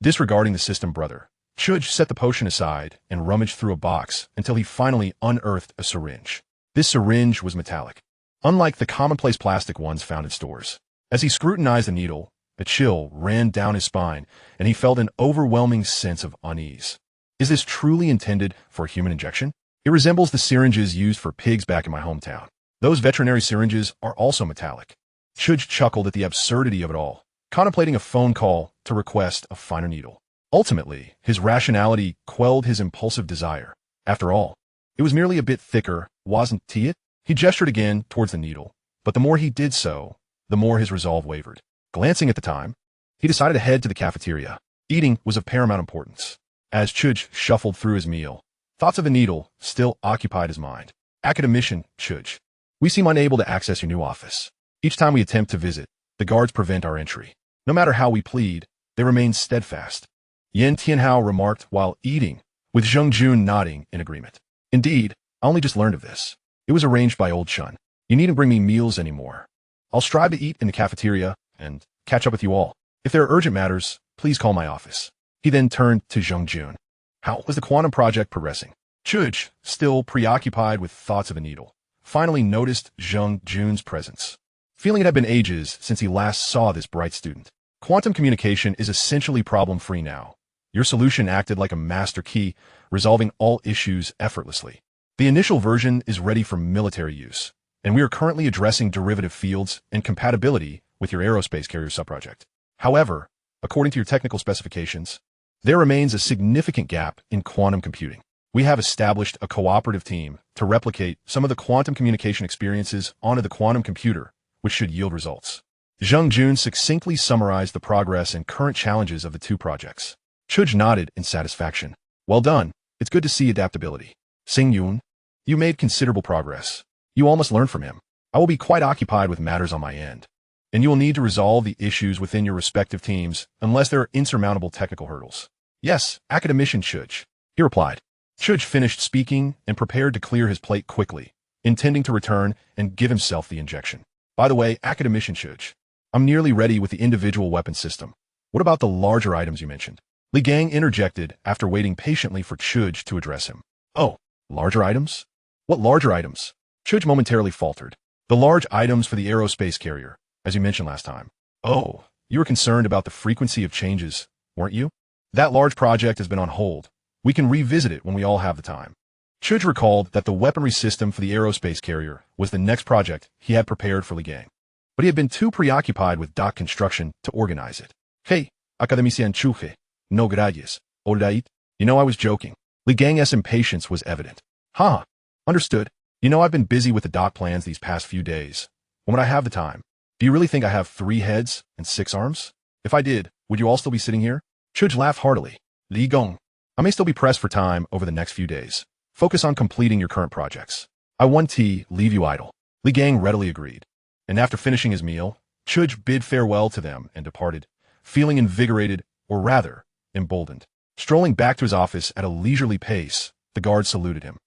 Disregarding the system brother, Chu Ge set the potion aside and rummaged through a box until he finally unearthed a syringe. This syringe was metallic, unlike the commonplace plastic ones found in stores. As he scrutinized the needle, a chill ran down his spine, and he felt an overwhelming sense of unease. Is this truly intended for a human injection? It resembles the syringes used for pigs back in my hometown. Those veterinary syringes are also metallic. Chu Ge chuckled at the absurdity of it all, contemplating a phone call to request a finer needle. Ultimately, his rationality quelled his impulsive desire. After all, it was merely a bit thicker, wasn't it? He gestured again towards the needle, but the more he did so, the more his resolve wavered. Glancing at the time, he decided to head to the cafeteria. Eating was of paramount importance. As Chu Ge shuffled through his meal, thoughts of the needle still occupied his mind. Academician Chu Ge, we seem unable to access your new office. Each time we attempt to visit, the guards prevent our entry. No matter how we plead, they remain steadfast. Yan Tianhao remarked while eating, with Zheng Jun nodding in agreement. Indeed, I only just learned of this. It was arranged by old Chun. You needn't bring me meals anymore. I'll strive to eat in the cafeteria and catch up with you all. If there are urgent matters, please call my office. He then turned to Zheng Jun. How was the quantum project progressing? Chu Ge, still preoccupied with thoughts of a needle, finally noticed Zheng Jun's presence. Feeling it had been ages since he last saw this bright student. Quantum communication is essentially problem-free now. Your solution acted like a master key, resolving all issues effortlessly. The initial version is ready for military use, and we are currently addressing derivative fields and compatibility with your aerospace carrier subproject. However, according to your technical specifications, there remains a significant gap in quantum computing. We have established a cooperative team to replicate some of the quantum communication experiences onto the quantum computer, which should yield results. Zheng Jun succinctly summarized the progress and current challenges of the two projects. Chu Ge nodded in satisfaction. Well done. It's good to see adaptability. Xing Yun, you made considerable progress. You all must learn from him. I will be quite occupied with matters on my end, and you will need to resolve the issues within your respective teams unless there are insurmountable technical hurdles. Yes, Academician Chu Ge, he replied. Chu Ge finished speaking and prepared to clear his plate quickly, intending to return and give himself the injection. By the way, Academician Chu Ge, I'm nearly ready with the individual weapon system. What about the larger items you mentioned? Li Gang interjected after waiting patiently for Chu Ge to address him. Oh, larger items? What larger items? Chu Ge momentarily faltered. The large items for the aerospace carrier, as you mentioned last time. Oh, you were concerned about the frequency of changes, weren't you? That large project has been on hold. We can revisit it when we all have the time. Chu Ge recalled that the weaponry system for the aerospace carrier was the next project he had prepared for Li Gang, but he had been too preoccupied with dock construction to organize it. Hey, Academician Chu Ge, no gracias, alright? You know I was joking. Li Gang's impatience was evident. Huh, understood. You know I've been busy with the dock plans these past few days. When would I have the time? Do you really think I have 3 heads and 6 arms? If I did, would you all still be sitting here? Chu Ge laughed heartily. Li Gong, I may still be pressed for time over the next few days. Focus on completing your current projects. I won't leave you idle. Li Gang readily agreed. And after finishing his meal, Chu Ge bid farewell to them and departed, feeling invigorated, or rather, emboldened. Strolling back to his office at a leisurely pace, the guard saluted him.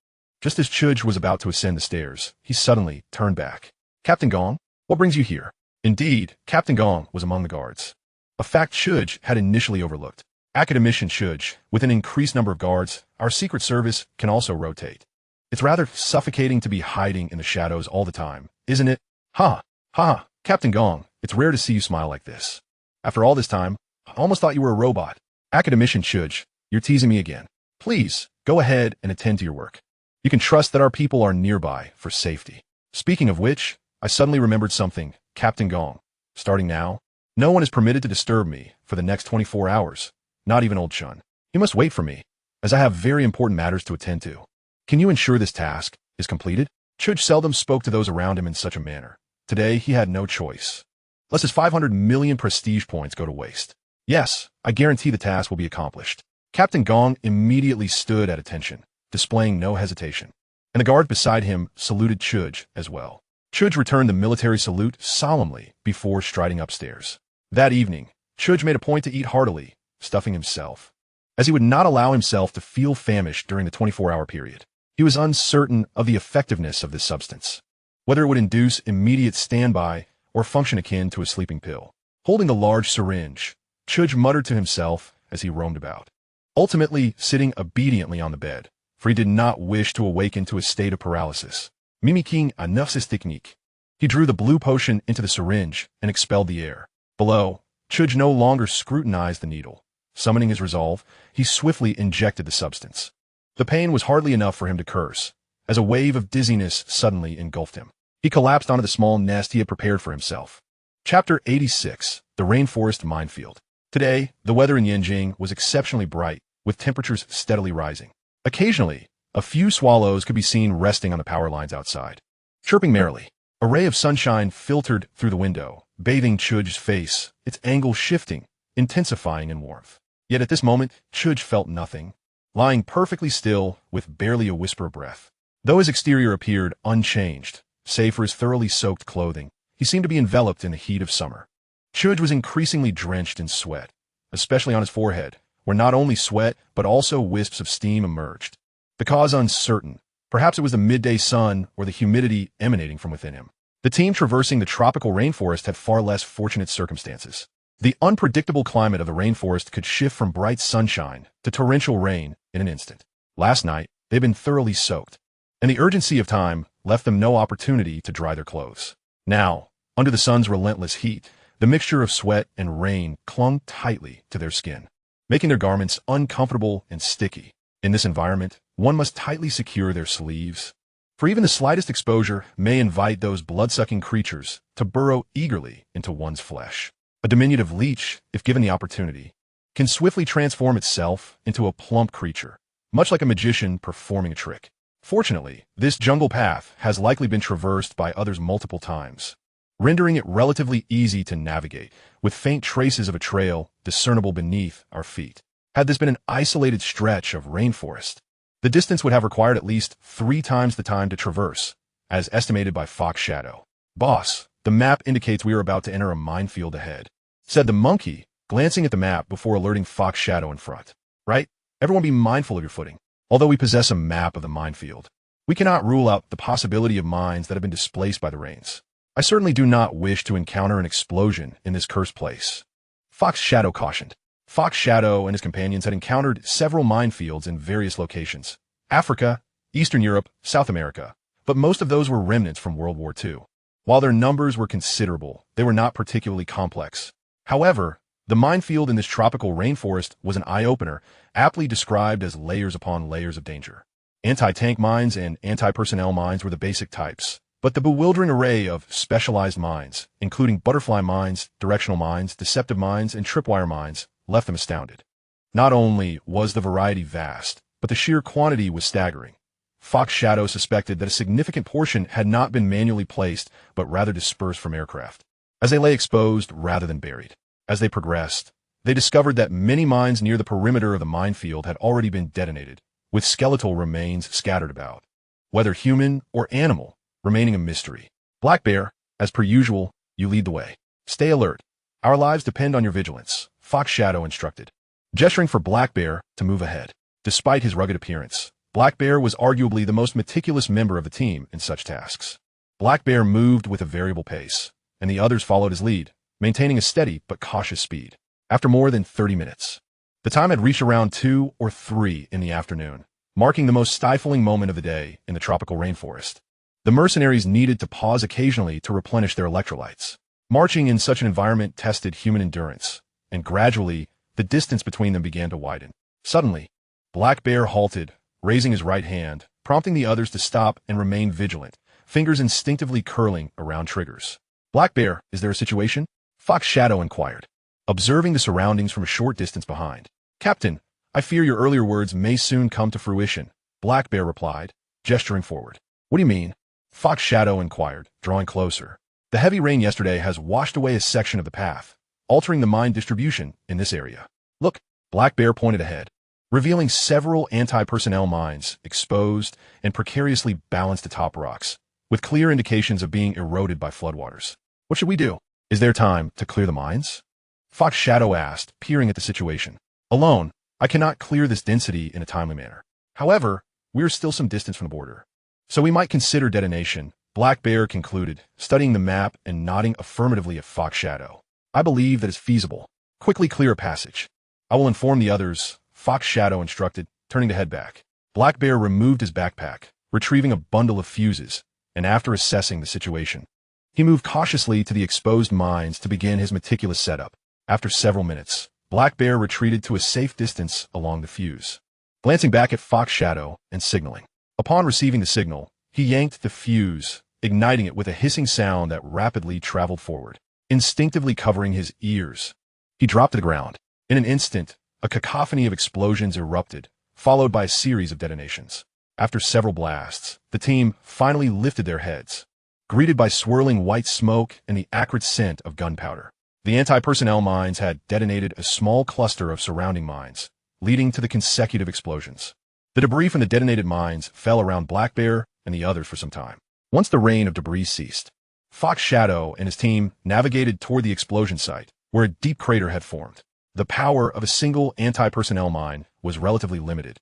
Just as Chu Ge was about to ascend the stairs, he suddenly turned back. Captain Gong, what brings you here? Indeed, Captain Gong was among the guards. A fact Chu Ge had initially overlooked. Academician Chu Ge, with an increased number of guards, our secret service can also rotate. It's rather suffocating to be hiding in the shadows all the time, isn't it? Ha! Ha! Captain Gong, it's rare to see you smile like this. After all this time, I almost thought you were a robot. Academician Chu Ge, you're teasing me again. Please, go ahead and attend to your work. You can trust that our people are nearby for safety. Speaking of which, I suddenly remembered something, Captain Gong. Starting now, no one is permitted to disturb me for the next 24 hours. Not even old Chun. You must wait for me, as I have very important matters to attend to. Can you ensure this task is completed? Chu Ge seldom spoke to those around him in such a manner. Today, he had no choice. Lest his 500 million prestige points go to waste. Yes, I guarantee the task will be accomplished. Captain Gong immediately stood at attention, displaying no hesitation. And the guard beside him saluted Chu Ge as well. Chu Ge returned the military salute solemnly before striding upstairs. That evening, Chu Ge made a point to eat heartily, stuffing himself, as he would not allow himself to feel famished during the 24-hour period. He was uncertain of the effectiveness of this substance, whether it would induce immediate standby or function akin to a sleeping pill. Holding the large syringe, Chu Ge muttered to himself as he roamed about, ultimately sitting obediently on the bed, for he did not wish to awaken to a state of paralysis. Mimicking a nefsis technique, he drew the blue potion into the syringe and expelled the air. Below, Chu Ge no longer scrutinized the needle. Summoning his resolve, he swiftly injected the substance. The pain was hardly enough for him to curse, as a wave of dizziness suddenly engulfed him. He collapsed onto the small nest he had prepared for himself. Chapter 86, The Rainforest Minefield. Today, the weather in Yanjing was exceptionally bright, with temperatures steadily rising. Occasionally, a few swallows could be seen resting on the power lines outside, chirping merrily. A ray of sunshine filtered through the window, bathing Chu Ge's face, its angle shifting, intensifying in warmth. Yet at this moment, Chu Ge felt nothing, lying perfectly still with barely a whisper of breath. Though his exterior appeared unchanged, save for his thoroughly soaked clothing, he seemed to be enveloped in the heat of summer. Chu Ge was increasingly drenched in sweat, especially on his forehead, where not only sweat but also wisps of steam emerged. The cause uncertain. Perhaps it was the midday sun or the humidity emanating from within him. The team traversing the tropical rainforest had far less fortunate circumstances. The unpredictable climate of the rainforest could shift from bright sunshine to torrential rain in an instant. Last night, they'd been thoroughly soaked, and the urgency of time left them no opportunity to dry their clothes. Now, under the sun's relentless heat, the mixture of sweat and rain clung tightly to their skin, making their garments uncomfortable and sticky. In this environment, one must tightly secure their sleeves, for even the slightest exposure may invite those blood-sucking creatures to burrow eagerly into one's flesh. A diminutive leech, if given the opportunity, can swiftly transform itself into a plump creature, much like a magician performing a trick. Fortunately, this jungle path has likely been traversed by others multiple times, rendering it relatively easy to navigate, with faint traces of a trail discernible beneath our feet. Had this been an isolated stretch of rainforest, the distance would have required at least 3 times the time to traverse, as estimated by Fox Shadow. Boss, the map indicates we are about to enter a minefield ahead, said the monkey, glancing at the map before alerting Fox Shadow in front. Right? Everyone be mindful of your footing. Although we possess a map of the minefield, we cannot rule out the possibility of mines that have been displaced by the rains. I certainly do not wish to encounter an explosion in this cursed place, Fox Shadow cautioned. Fox Shadow and his companions had encountered several minefields in various locations: Africa, Eastern Europe, South America, but most of those were remnants from World War II. While their numbers were considerable, they were not particularly complex. However, the minefield in this tropical rainforest was an eye-opener, aptly described as layers upon layers of danger. Anti-tank mines and anti-personnel mines were the basic types, but the bewildering array of specialized mines, including butterfly mines, directional mines, deceptive mines, and tripwire mines, left them astounded. Not only was the variety vast, but the sheer quantity was staggering. Fox Shadow suspected that a significant portion had not been manually placed, but rather dispersed from aircraft, as they lay exposed rather than buried. As they progressed, they discovered that many mines near the perimeter of the minefield had already been detonated, with skeletal remains scattered about, whether human or animal, remaining a mystery. Black Bear, as per usual, you lead the way. Stay alert. Our lives depend on your vigilance, Fox Shadow instructed, gesturing for Black Bear to move ahead. Despite his rugged appearance, Black Bear was arguably the most meticulous member of the team in such tasks. Black Bear moved with a variable pace, and the others followed his lead, maintaining a steady but cautious speed. After more than 30 minutes, the time had reached around 2 or 3 in the afternoon, marking the most stifling moment of the day in the tropical rainforest. The mercenaries needed to pause occasionally to replenish their electrolytes. Marching in such an environment tested human endurance, and gradually, the distance between them began to widen. Suddenly, Black Bear halted, raising his right hand, prompting the others to stop and remain vigilant, fingers instinctively curling around triggers. Black Bear, is there a situation? Fox Shadow inquired, observing the surroundings from a short distance behind. Captain, I fear your earlier words may soon come to fruition, Black Bear replied, gesturing forward. What do you mean? Fox Shadow inquired, drawing closer. The heavy rain yesterday has washed away a section of the path, altering the mine distribution in this area. Look, Black Bear pointed ahead, revealing several anti-personnel mines exposed and precariously balanced atop rocks, with clear indications of being eroded by floodwaters. What should we do? Is there time to clear the mines? Fox Shadow asked, peering at the situation. Alone, I cannot clear this density in a timely manner. However, we are still some distance from the border, so we might consider detonation, Black Bear concluded, studying the map and nodding affirmatively at Fox Shadow. I believe that it's feasible. Quickly clear a passage. I will inform the others, Fox Shadow instructed, turning to head back. Black Bear removed his backpack, retrieving a bundle of fuses, and after assessing the situation, he moved cautiously to the exposed mines to begin his meticulous setup. After several minutes, Black Bear retreated to a safe distance along the fuse, glancing back at Fox Shadow and signaling. Upon receiving the signal, he yanked the fuse, igniting it with a hissing sound that rapidly traveled forward, instinctively covering his ears. He dropped to the ground. In an instant, a cacophony of explosions erupted, followed by a series of detonations. After several blasts, the team finally lifted their heads, greeted by swirling white smoke and the acrid scent of gunpowder. The anti-personnel mines had detonated a small cluster of surrounding mines, leading to the consecutive explosions. The debris from the detonated mines fell around Black Bear and the others for some time. Once the rain of debris ceased, Fox Shadow and his team navigated toward the explosion site, where a deep crater had formed. The power of a single anti-personnel mine was relatively limited,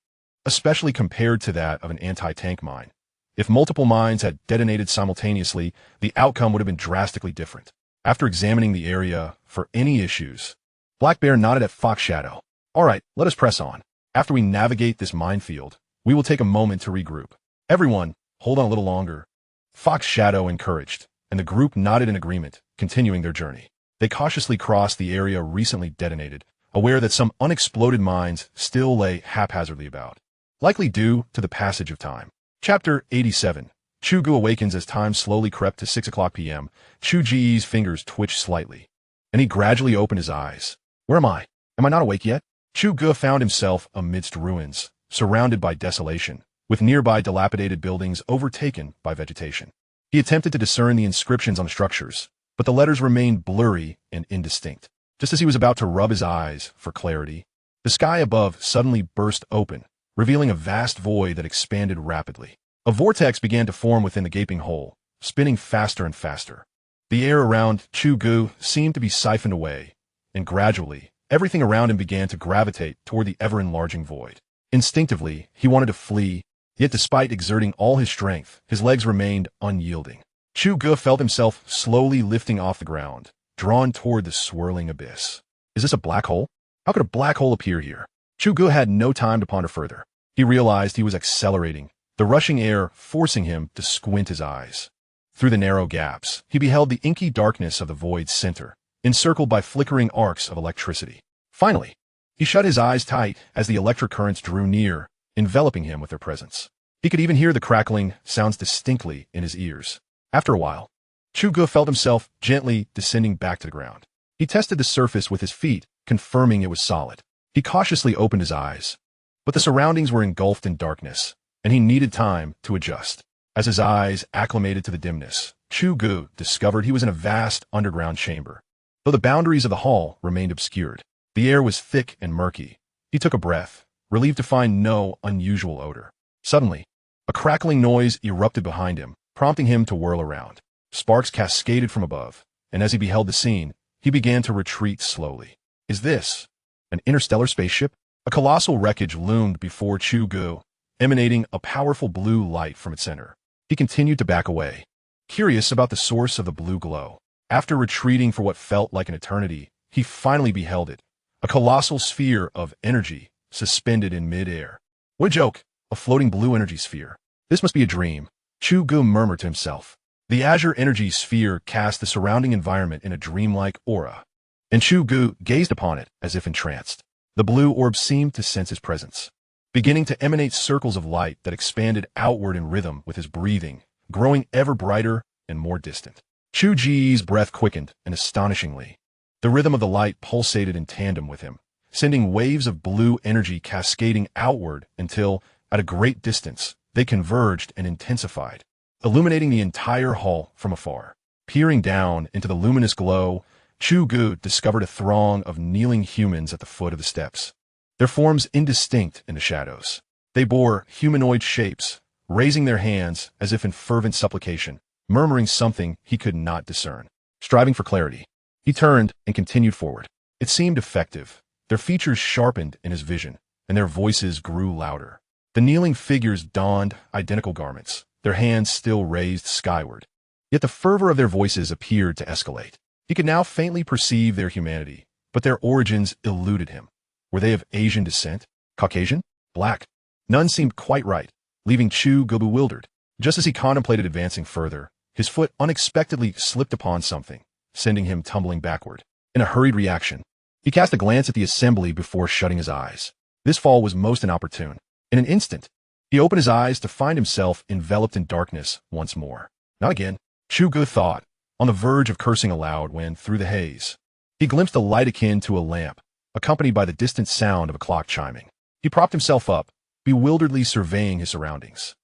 especially compared to that of an anti-tank mine. If multiple mines had detonated simultaneously, the outcome would have been drastically different. After examining the area for any issues, Black Bear nodded at Fox Shadow. All right, let us press on. After we navigate this minefield, we will take a moment to regroup. Everyone, hold on a little longer, Fox Shadow encouraged, and the group nodded in agreement, continuing their journey. They cautiously crossed the area recently detonated, aware that some unexploded mines still lay haphazardly about, likely due to the passage of time. Chapter 87. Chu Ge awakens as time slowly crept to 6 o'clock p.m. Chu Ge's fingers twitched slightly, and he gradually opened his eyes. Where am I? Am I not awake yet? Chu Ge found himself amidst ruins, surrounded by desolation, with nearby dilapidated buildings overtaken by vegetation. He attempted to discern the inscriptions on the structures, but the letters remained blurry and indistinct. Just as he was about to rub his eyes for clarity, the sky above suddenly burst open, revealing a vast void that expanded rapidly. A vortex began to form within the gaping hole, spinning faster and faster. The air around Chu Ge seemed to be siphoned away, and gradually, everything around him began to gravitate toward the ever-enlarging void. Instinctively, he wanted to flee, yet despite exerting all his strength, his legs remained unyielding. Chu Ge felt himself slowly lifting off the ground, drawn toward the swirling abyss. Is this a black hole? How could a black hole appear here? Chu Ge had no time to ponder further. He realized he was accelerating, the rushing air forcing him to squint his eyes. Through the narrow gaps, he beheld the inky darkness of the void's center, encircled by flickering arcs of electricity. Finally, he shut his eyes tight as the electric currents drew near, enveloping him with their presence. He could even hear the crackling sounds distinctly in his ears. After a while, Chu Ge felt himself gently descending back to the ground. He tested the surface with his feet, confirming it was solid. He cautiously opened his eyes, but the surroundings were engulfed in darkness, and he needed time to adjust. As his eyes acclimated to the dimness, Chu Ge discovered he was in a vast underground chamber. Though the boundaries of the hall remained obscured, the air was thick and murky. He took a breath, relieved to find no unusual odor. Suddenly, a crackling noise erupted behind him, prompting him to whirl around. Sparks cascaded from above, and as he beheld the scene, he began to retreat slowly. Is this an interstellar spaceship? A colossal wreckage loomed before Chu Ge, emanating a powerful blue light from its center. He continued to back away, curious about the source of the blue glow. After retreating for what felt like an eternity, he finally beheld it, a colossal sphere of energy suspended in mid-air. What a joke, a floating blue energy sphere. This must be a dream, Chu Ge murmured to himself. The azure energy sphere cast the surrounding environment in a dreamlike aura, and Chu Ge gazed upon it as if entranced. The blue orb seemed to sense his presence, beginning to emanate circles of light that expanded outward in rhythm with his breathing, growing ever brighter and more distant. Chu Ge's breath quickened, and astonishingly, the rhythm of the light pulsated in tandem with him, sending waves of blue energy cascading outward until, at a great distance, they converged and intensified, illuminating the entire hall from afar. Peering down into the luminous glow, Chu Ge discovered a throng of kneeling humans at the foot of the steps, their forms indistinct in the shadows. They bore humanoid shapes, raising their hands as if in fervent supplication, murmuring something he could not discern. Striving for clarity, he turned and continued forward. It seemed effective. Their features sharpened in his vision, and their voices grew louder. The kneeling figures donned identical garments, their hands still raised skyward. Yet the fervor of their voices appeared to escalate. He could now faintly perceive their humanity, but their origins eluded him. Were they of Asian descent? Caucasian? Black? None seemed quite right, leaving Chu Ge bewildered. Just as he contemplated advancing further, his foot unexpectedly slipped upon something, sending him tumbling backward. In a hurried reaction, he cast a glance at the assembly before shutting his eyes. This fall was most inopportune. In an instant, he opened his eyes to find himself enveloped in darkness once more. Not again, Chu Ge thought, on the verge of cursing aloud when, through the haze, he glimpsed a light akin to a lamp, accompanied by the distant sound of a clock chiming. He propped himself up, bewilderedly surveying his surroundings.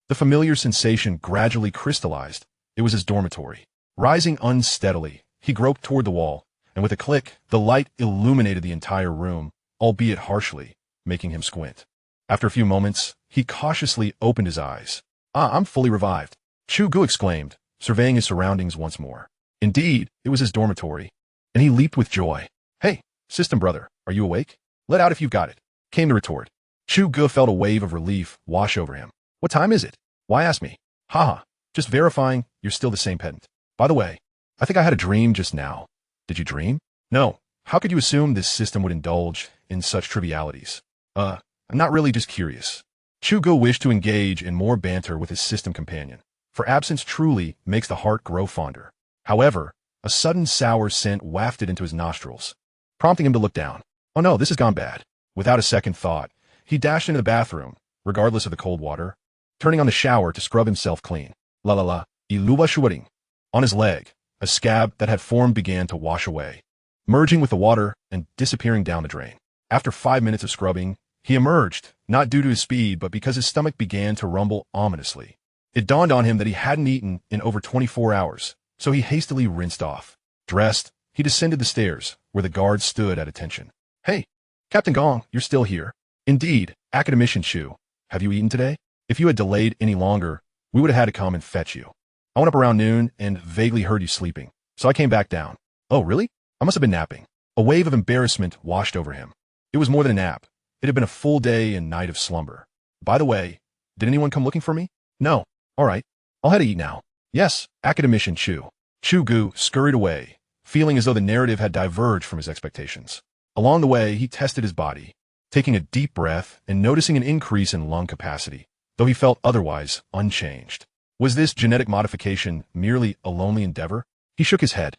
The familiar sensation gradually crystallized. It was his dormitory. Rising unsteadily, he groped toward the wall, and with a click, the light illuminated the entire room, albeit harshly, making him squint. After a few moments, he cautiously opened his eyes. I'm fully revived, Chu Ge exclaimed, surveying his surroundings once more. Indeed, it was his dormitory, and he leaped with joy. Hey, system brother, are you awake? Let out if you've got it, came the retort. Chu Ge felt a wave of relief wash over him. What time is it? Why ask me? Haha, just verifying you're still the same pedant. By the way, I think I had a dream just now. Did you dream? No. How could you assume this system would indulge in such trivialities? I'm not really, just curious. Chu Ge wished to engage in more banter with his system companion, for absence truly makes the heart grow fonder. However, a sudden sour scent wafted into his nostrils, prompting him to look down. Oh no, this has gone bad. Without a second thought, he dashed into the bathroom, regardless of the cold water, turning on the shower to scrub himself clean. La la la, iluba shuaring. On his leg, a scab that had formed began to wash away, merging with the water and disappearing down the drain. After 5 minutes of scrubbing, he emerged, not due to his speed, but because his stomach began to rumble ominously. It dawned on him that he hadn't eaten in over 24 hours, so he hastily rinsed off. Dressed, he descended the stairs, where the guard stood at attention. Hey, Captain Gong, you're still here. Indeed, Academician Chu. Have you eaten today? If you had delayed any longer, we would have had to come and fetch you. I went up around noon and vaguely heard you sleeping, so I came back down. Oh, really? I must have been napping. A wave of embarrassment washed over him. It was more than a nap. It had been a full day and night of slumber. By the way, did anyone come looking for me? No. All right. I'll head to eat now. Yes, Academician Chu. Chu Ge scurried away, feeling as though the narrative had diverged from his expectations. Along the way, he tested his body, taking a deep breath and noticing an increase in lung capacity, though he felt otherwise unchanged. Was this genetic modification merely a lonely endeavor? He shook his head.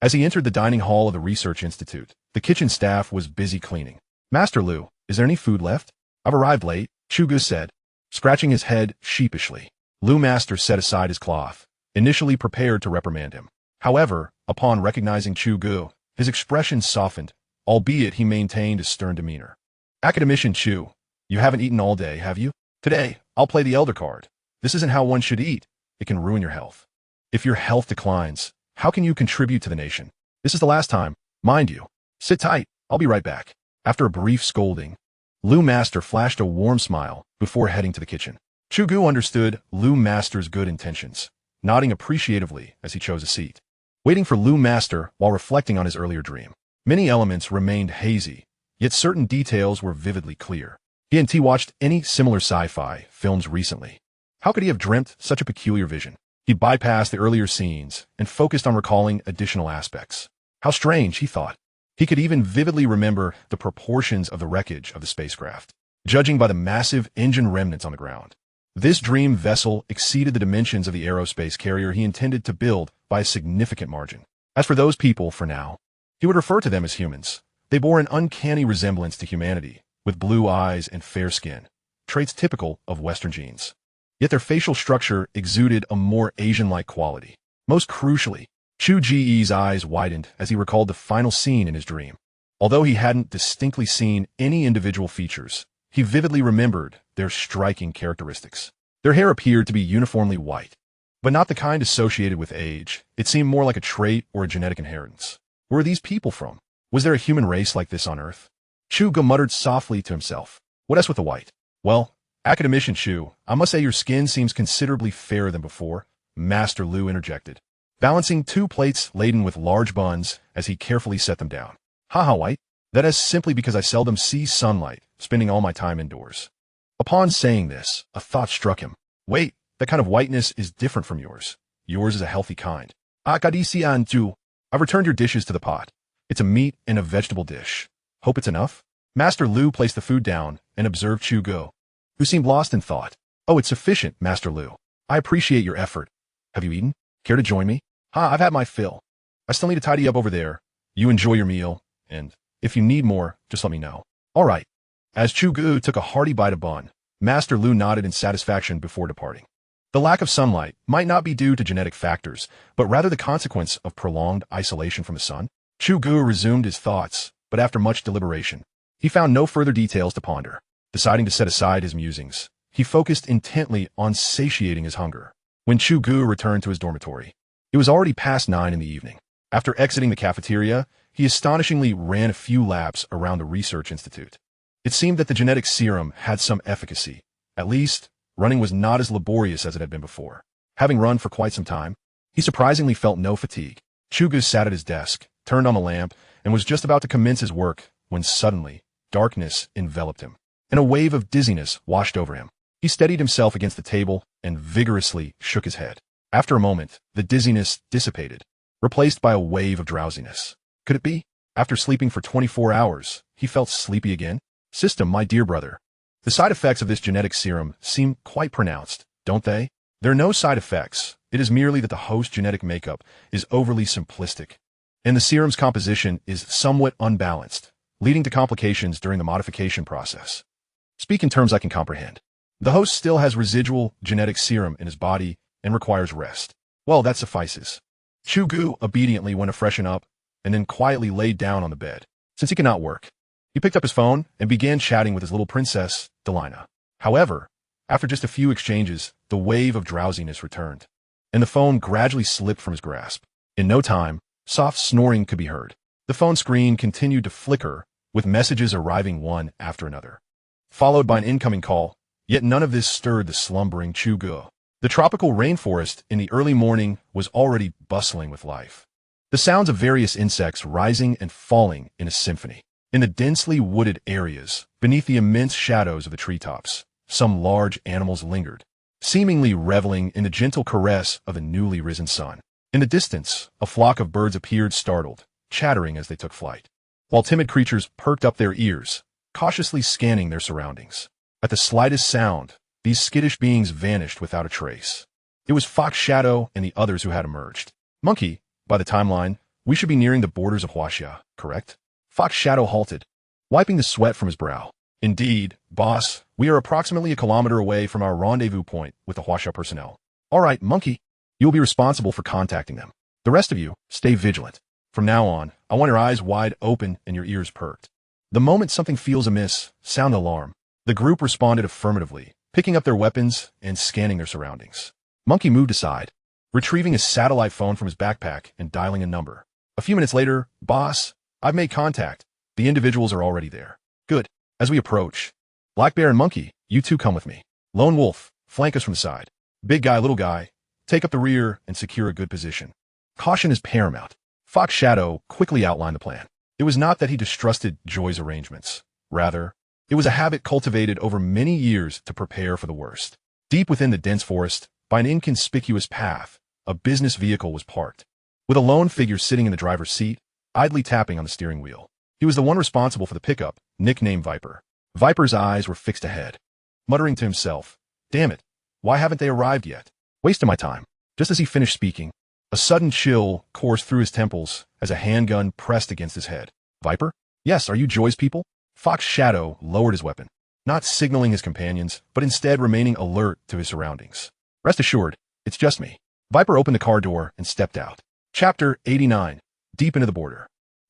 As he entered the dining hall of the research institute, the kitchen staff was busy cleaning. Master Lu, is there any food left? I've arrived late, Chu Ge said, scratching his head sheepishly. Lu Master set aside his cloth, initially prepared to reprimand him. However, upon recognizing Chu Ge, his expression softened, albeit he maintained a stern demeanor. Academician Chu, you haven't eaten all day, have you? Today, I'll play the Elder card. This isn't how one should eat. It can ruin your health. If your health declines, how can you contribute to the nation? This is the last time, mind you. Sit tight, I'll be right back. After a brief scolding, Lu Master flashed a warm smile before heading to the kitchen. Chu Ge understood Lu Master's good intentions, nodding appreciatively as he chose a seat. Waiting for Lu Master while reflecting on his earlier dream. Many elements remained hazy, yet certain details were vividly clear. He hadn't watched any similar sci-fi films recently. How could he have dreamt such a peculiar vision? He bypassed the earlier scenes and focused on recalling additional aspects. How strange, he thought. He could even vividly remember the proportions of the wreckage of the spacecraft, judging by the massive engine remnants on the ground. This dream vessel exceeded the dimensions of the aerospace carrier he intended to build by a significant margin. As for those people, for now, he would refer to them as humans. They bore an uncanny resemblance to humanity, with blue eyes and fair skin, traits typical of Western genes. Yet their facial structure exuded a more Asian-like quality. Most crucially, Chu Ge's eyes widened as he recalled the final scene in his dream. Although he hadn't distinctly seen any individual features, he vividly remembered their striking characteristics. Their hair appeared to be uniformly white, but not the kind associated with age. It seemed more like a trait or a genetic inheritance. Where are these people from? Was there a human race like this on Earth? Chu Ge muttered softly to himself. What else with the white? Well, Academician Chu, I must say your skin seems considerably fairer than before, Master Lu interjected, balancing two plates laden with large buns as he carefully set them down. Haha, white? That is simply because I seldom see sunlight, spending all my time indoors. Upon saying this, a thought struck him. Wait, that kind of whiteness is different from yours. Yours is a healthy kind. Academician Chu, I've returned your dishes to the pot. It's a meat and a vegetable dish. Hope it's enough? Master Lu placed the food down and observed Chu Ge, who seemed lost in thought. Oh, it's sufficient, Master Lu. I appreciate your effort. Have you eaten? Care to join me? I've had my fill. I still need to tidy up over there. You enjoy your meal, and if you need more, just let me know. All right. As Chu Ge took a hearty bite of bun, Master Lu nodded in satisfaction before departing. The lack of sunlight might not be due to genetic factors, but rather the consequence of prolonged isolation from the sun. Chu Ge resumed his thoughts, but after much deliberation, he found no further details to ponder. Deciding to set aside his musings, he focused intently on satiating his hunger. When Chu Ge returned to his dormitory, it was already past 9 in the evening. After exiting the cafeteria, he astonishingly ran a few laps around the research institute. It seemed that the genetic serum had some efficacy. At least, running was not as laborious as it had been before. Having run for quite some time, he surprisingly felt no fatigue. Chu Ge sat at his desk, turned on the lamp, and was just about to commence his work when suddenly, darkness enveloped him, and a wave of dizziness washed over him. He steadied himself against the table and vigorously shook his head. After a moment, the dizziness dissipated, replaced by a wave of drowsiness. Could it be? After sleeping for 24 hours, he felt sleepy again? System, my dear brother. The side effects of this genetic serum seem quite pronounced, don't they? There are no side effects. It is merely that the host genetic makeup is overly simplistic, and the serum's composition is somewhat unbalanced, leading to complications during the modification process. Speak in terms I can comprehend. The host still has residual genetic serum in his body and requires rest. Well, that suffices. Chu Ge obediently went to freshen up and then quietly laid down on the bed. Since he could not work, he picked up his phone and began chatting with his little princess, Dilraba. However, after just a few exchanges, the wave of drowsiness returned, and the phone gradually slipped from his grasp. In no time, soft snoring could be heard. The phone screen continued to flicker, with messages arriving one after another, followed by an incoming call, yet none of this stirred the slumbering Chu Ge. The tropical rainforest in the early morning was already bustling with life. The sounds of various insects rising and falling in a symphony. In the densely wooded areas, beneath the immense shadows of the treetops, some large animals lingered, seemingly reveling in the gentle caress of the newly risen sun. In the distance, a flock of birds appeared startled, chattering as they took flight, while timid creatures perked up their ears, cautiously scanning their surroundings. At the slightest sound, these skittish beings vanished without a trace. It was Fox Shadow and the others who had emerged. Monkey, by the timeline, we should be nearing the borders of Huaxia, correct? Fox Shadow halted, wiping the sweat from his brow. Indeed, boss, we are approximately a kilometer away from our rendezvous point with the Huaxia personnel. All right, monkey. You will be responsible for contacting them. The rest of you, stay vigilant. From now on, I want your eyes wide open and your ears perked. The moment something feels amiss, sound the alarm. The group responded affirmatively, picking up their weapons and scanning their surroundings. Monkey moved aside, retrieving his satellite phone from his backpack and dialing a number. A few minutes later, boss, I've made contact. The individuals are already there. Good. As we approach, Black Bear and Monkey, you two come with me. Lone Wolf, flank us from the side. Big guy, little guy, take up the rear and secure a good position. Caution is paramount. Fox Shadow quickly outlined the plan. It was not that he distrusted Joy's arrangements. Rather, it was a habit cultivated over many years to prepare for the worst. Deep within the dense forest, by an inconspicuous path, a business vehicle was parked, with a lone figure sitting in the driver's seat, idly tapping on the steering wheel. He was the one responsible for the pickup, nicknamed Viper. Viper's eyes were fixed ahead, muttering to himself, "Damn it, why haven't they arrived yet? Wasting my time." Just as he finished speaking, a sudden chill coursed through his temples as a handgun pressed against his head. Viper? Yes, are you Joy's people? Fox Shadow lowered his weapon, not signaling his companions, but instead remaining alert to his surroundings. Rest assured, it's just me. Viper opened the car door and stepped out. Chapter 89. Deep into the border.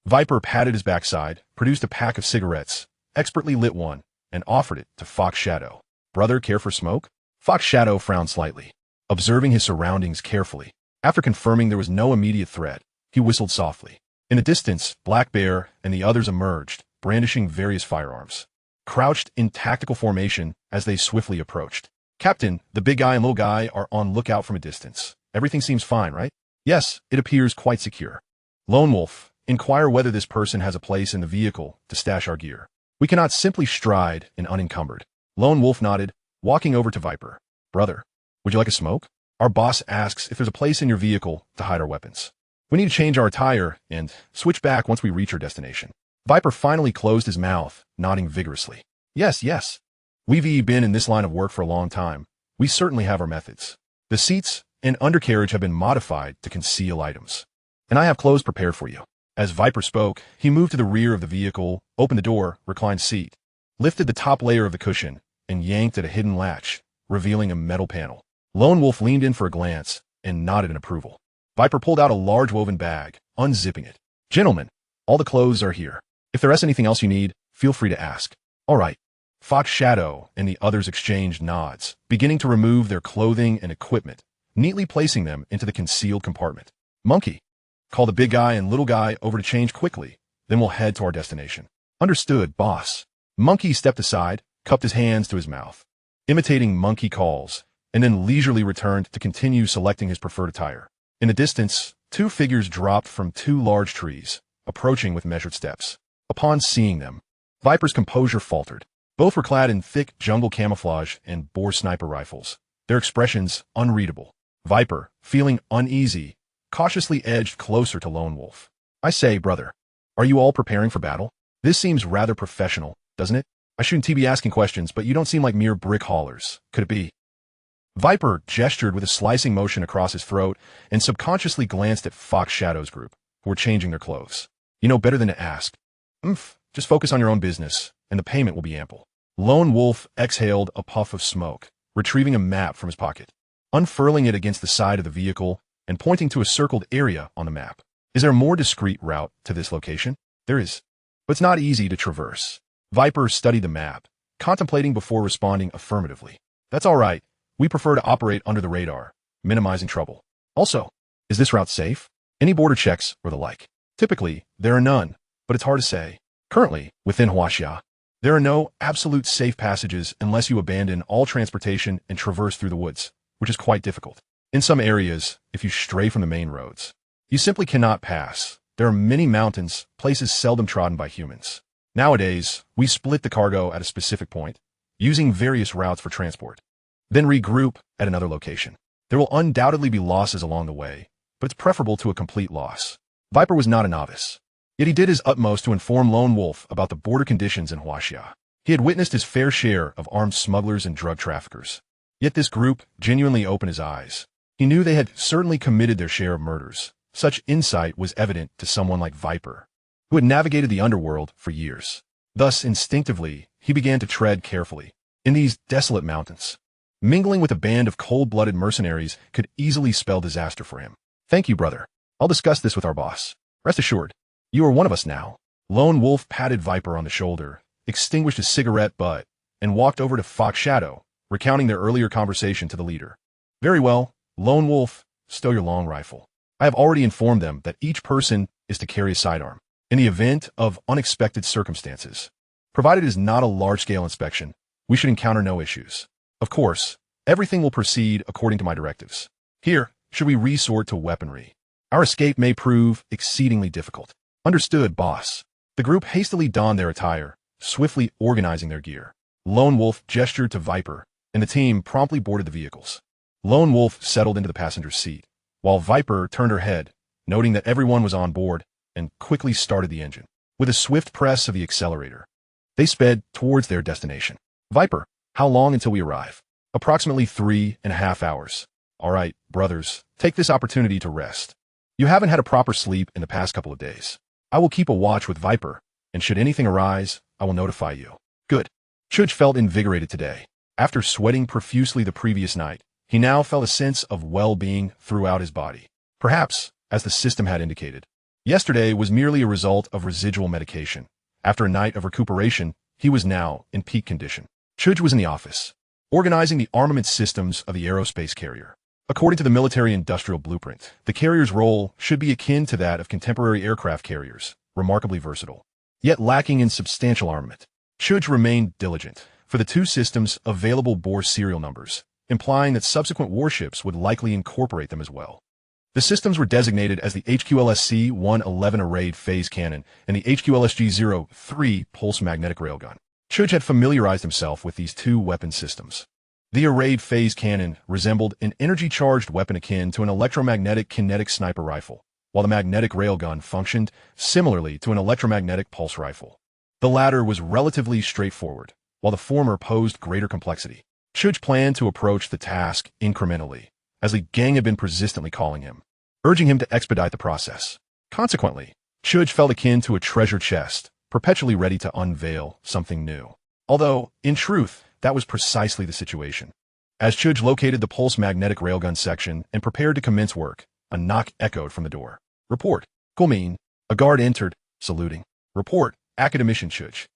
Viper patted his backside, produced a pack of cigarettes, expertly lit one, and offered it to Fox Shadow. Brother, care for smoke? Fox Shadow frowned slightly, observing his surroundings carefully. After confirming there was no immediate threat, he whistled softly. In the distance, Black Bear and the others emerged, brandishing various firearms, crouched in tactical formation as they swiftly approached. Captain, the big guy and little guy are on lookout from a distance. Everything seems fine, right? Yes, it appears quite secure. Lone Wolf, inquire whether this person has a place in the vehicle to stash our gear. We cannot simply stride in unencumbered. Lone Wolf nodded, walking over to Viper. Brother, would you like a smoke? Our boss asks if there's a place in your vehicle to hide our weapons. We need to change our attire and switch back once we reach our destination. Viper finally closed his mouth, nodding vigorously. Yes. We've been in this line of work for a long time. We certainly have our methods. The seats and undercarriage have been modified to conceal items. And I have clothes prepared for you. As Viper spoke, he moved to the rear of the vehicle, opened the door, reclined seat, lifted the top layer of the cushion, and yanked at a hidden latch, revealing a metal panel. Lone Wolf leaned in for a glance and nodded in approval. Viper pulled out a large woven bag, unzipping it. Gentlemen, all the clothes are here. If there is anything else you need, feel free to ask. All right. Fox Shadow and the others exchanged nods, beginning to remove their clothing and equipment, neatly placing them into the concealed compartment. Monkey, call the big guy and little guy over to change quickly, then we'll head to our destination. Understood, boss. Monkey stepped aside, cupped his hands to his mouth, imitating monkey calls, and then leisurely returned to continue selecting his preferred attire. In the distance, two figures dropped from two large trees, approaching with measured steps. Upon seeing them, Viper's composure faltered. Both were clad in thick jungle camouflage and bore sniper rifles, their expressions unreadable. Viper, feeling uneasy, cautiously edged closer to Lone Wolf. I say, brother, are you all preparing for battle? This seems rather professional, doesn't it? I shouldn't be asking questions, but you don't seem like mere brick haulers. Could it be? Viper gestured with a slicing motion across his throat and subconsciously glanced at Fox Shadow's group, who were changing their clothes. You know better than to ask. Just focus on your own business, and the payment will be ample. Lone Wolf exhaled a puff of smoke, retrieving a map from his pocket, unfurling it against the side of the vehicle and pointing to a circled area on the map. Is there a more discreet route to this location? There is, but it's not easy to traverse. Viper studied the map, contemplating before responding affirmatively. That's all right. We prefer to operate under the radar, minimizing trouble. Also, is this route safe? Any border checks or the like? Typically, there are none, but it's hard to say. Currently, within Huaxia, there are no absolute safe passages unless you abandon all transportation and traverse through the woods, which is quite difficult. In some areas, if you stray from the main roads, you simply cannot pass. There are many mountains, places seldom trodden by humans. Nowadays, we split the cargo at a specific point, using various routes for transport, then regroup at another location. There will undoubtedly be losses along the way, but it's preferable to a complete loss. Viper was not a novice, yet he did his utmost to inform Lone Wolf about the border conditions in Huaxia. He had witnessed his fair share of armed smugglers and drug traffickers. Yet this group genuinely opened his eyes. He knew they had certainly committed their share of murders. Such insight was evident to someone like Viper, who had navigated the underworld for years. Thus, instinctively, he began to tread carefully. In these desolate mountains, mingling with a band of cold-blooded mercenaries could easily spell disaster for him. Thank you, brother. I'll discuss this with our boss. Rest assured, you are one of us now. Lone Wolf patted Viper on the shoulder, extinguished his cigarette butt, and walked over to Fox Shadow, recounting their earlier conversation to the leader. Very well, Lone Wolf, stow your long rifle. I have already informed them that each person is to carry a sidearm in the event of unexpected circumstances. Provided it is not a large-scale inspection, we should encounter no issues. Of course, everything will proceed according to my directives. Here, should we resort to weaponry, our escape may prove exceedingly difficult. Understood, boss. The group hastily donned their attire, swiftly organizing their gear. Lone Wolf gestured to Viper, and the team promptly boarded the vehicles. Lone Wolf settled into the passenger seat, while Viper turned her head, noting that everyone was on board, and quickly started the engine. With a swift press of the accelerator, they sped towards their destination. Viper, how long until we arrive? Approximately 3.5 hours. All right, brothers, take this opportunity to rest. You haven't had a proper sleep in the past couple of days. I will keep a watch with Viper, and should anything arise, I will notify you. Good. Chu Ge felt invigorated today. After sweating profusely the previous night, he now felt a sense of well-being throughout his body. Perhaps, as the system had indicated, yesterday was merely a result of residual medication. After a night of recuperation, he was now in peak condition. Chu Ge was in the office, organizing the armament systems of the aerospace carrier. According to the military-industrial blueprint, the carrier's role should be akin to that of contemporary aircraft carriers, remarkably versatile, yet lacking in substantial armament. Chu Ge remained diligent for the two systems' available bore serial numbers, implying that subsequent warships would likely incorporate them as well. The systems were designated as the HQLSC-111 arrayed phase cannon and the HQLSG-03 pulse magnetic railgun. Chu Ge had familiarized himself with these two weapon systems. The arrayed phase cannon resembled an energy-charged weapon akin to an electromagnetic kinetic sniper rifle, while the magnetic railgun functioned similarly to an electromagnetic pulse rifle. The latter was relatively straightforward, while the former posed greater complexity. Chu Ge planned to approach the task incrementally, as Li Gang had been persistently calling him, urging him to expedite the process. Consequently, Chu Ge felt akin to a treasure chest, perpetually ready to unveil something new. Although, in truth, that was precisely the situation. As Chu Ge located the pulse magnetic railgun section and prepared to commence work, a knock echoed from the door. Report. Gulmin. A guard entered, saluting. Report. Academician Chu Ge.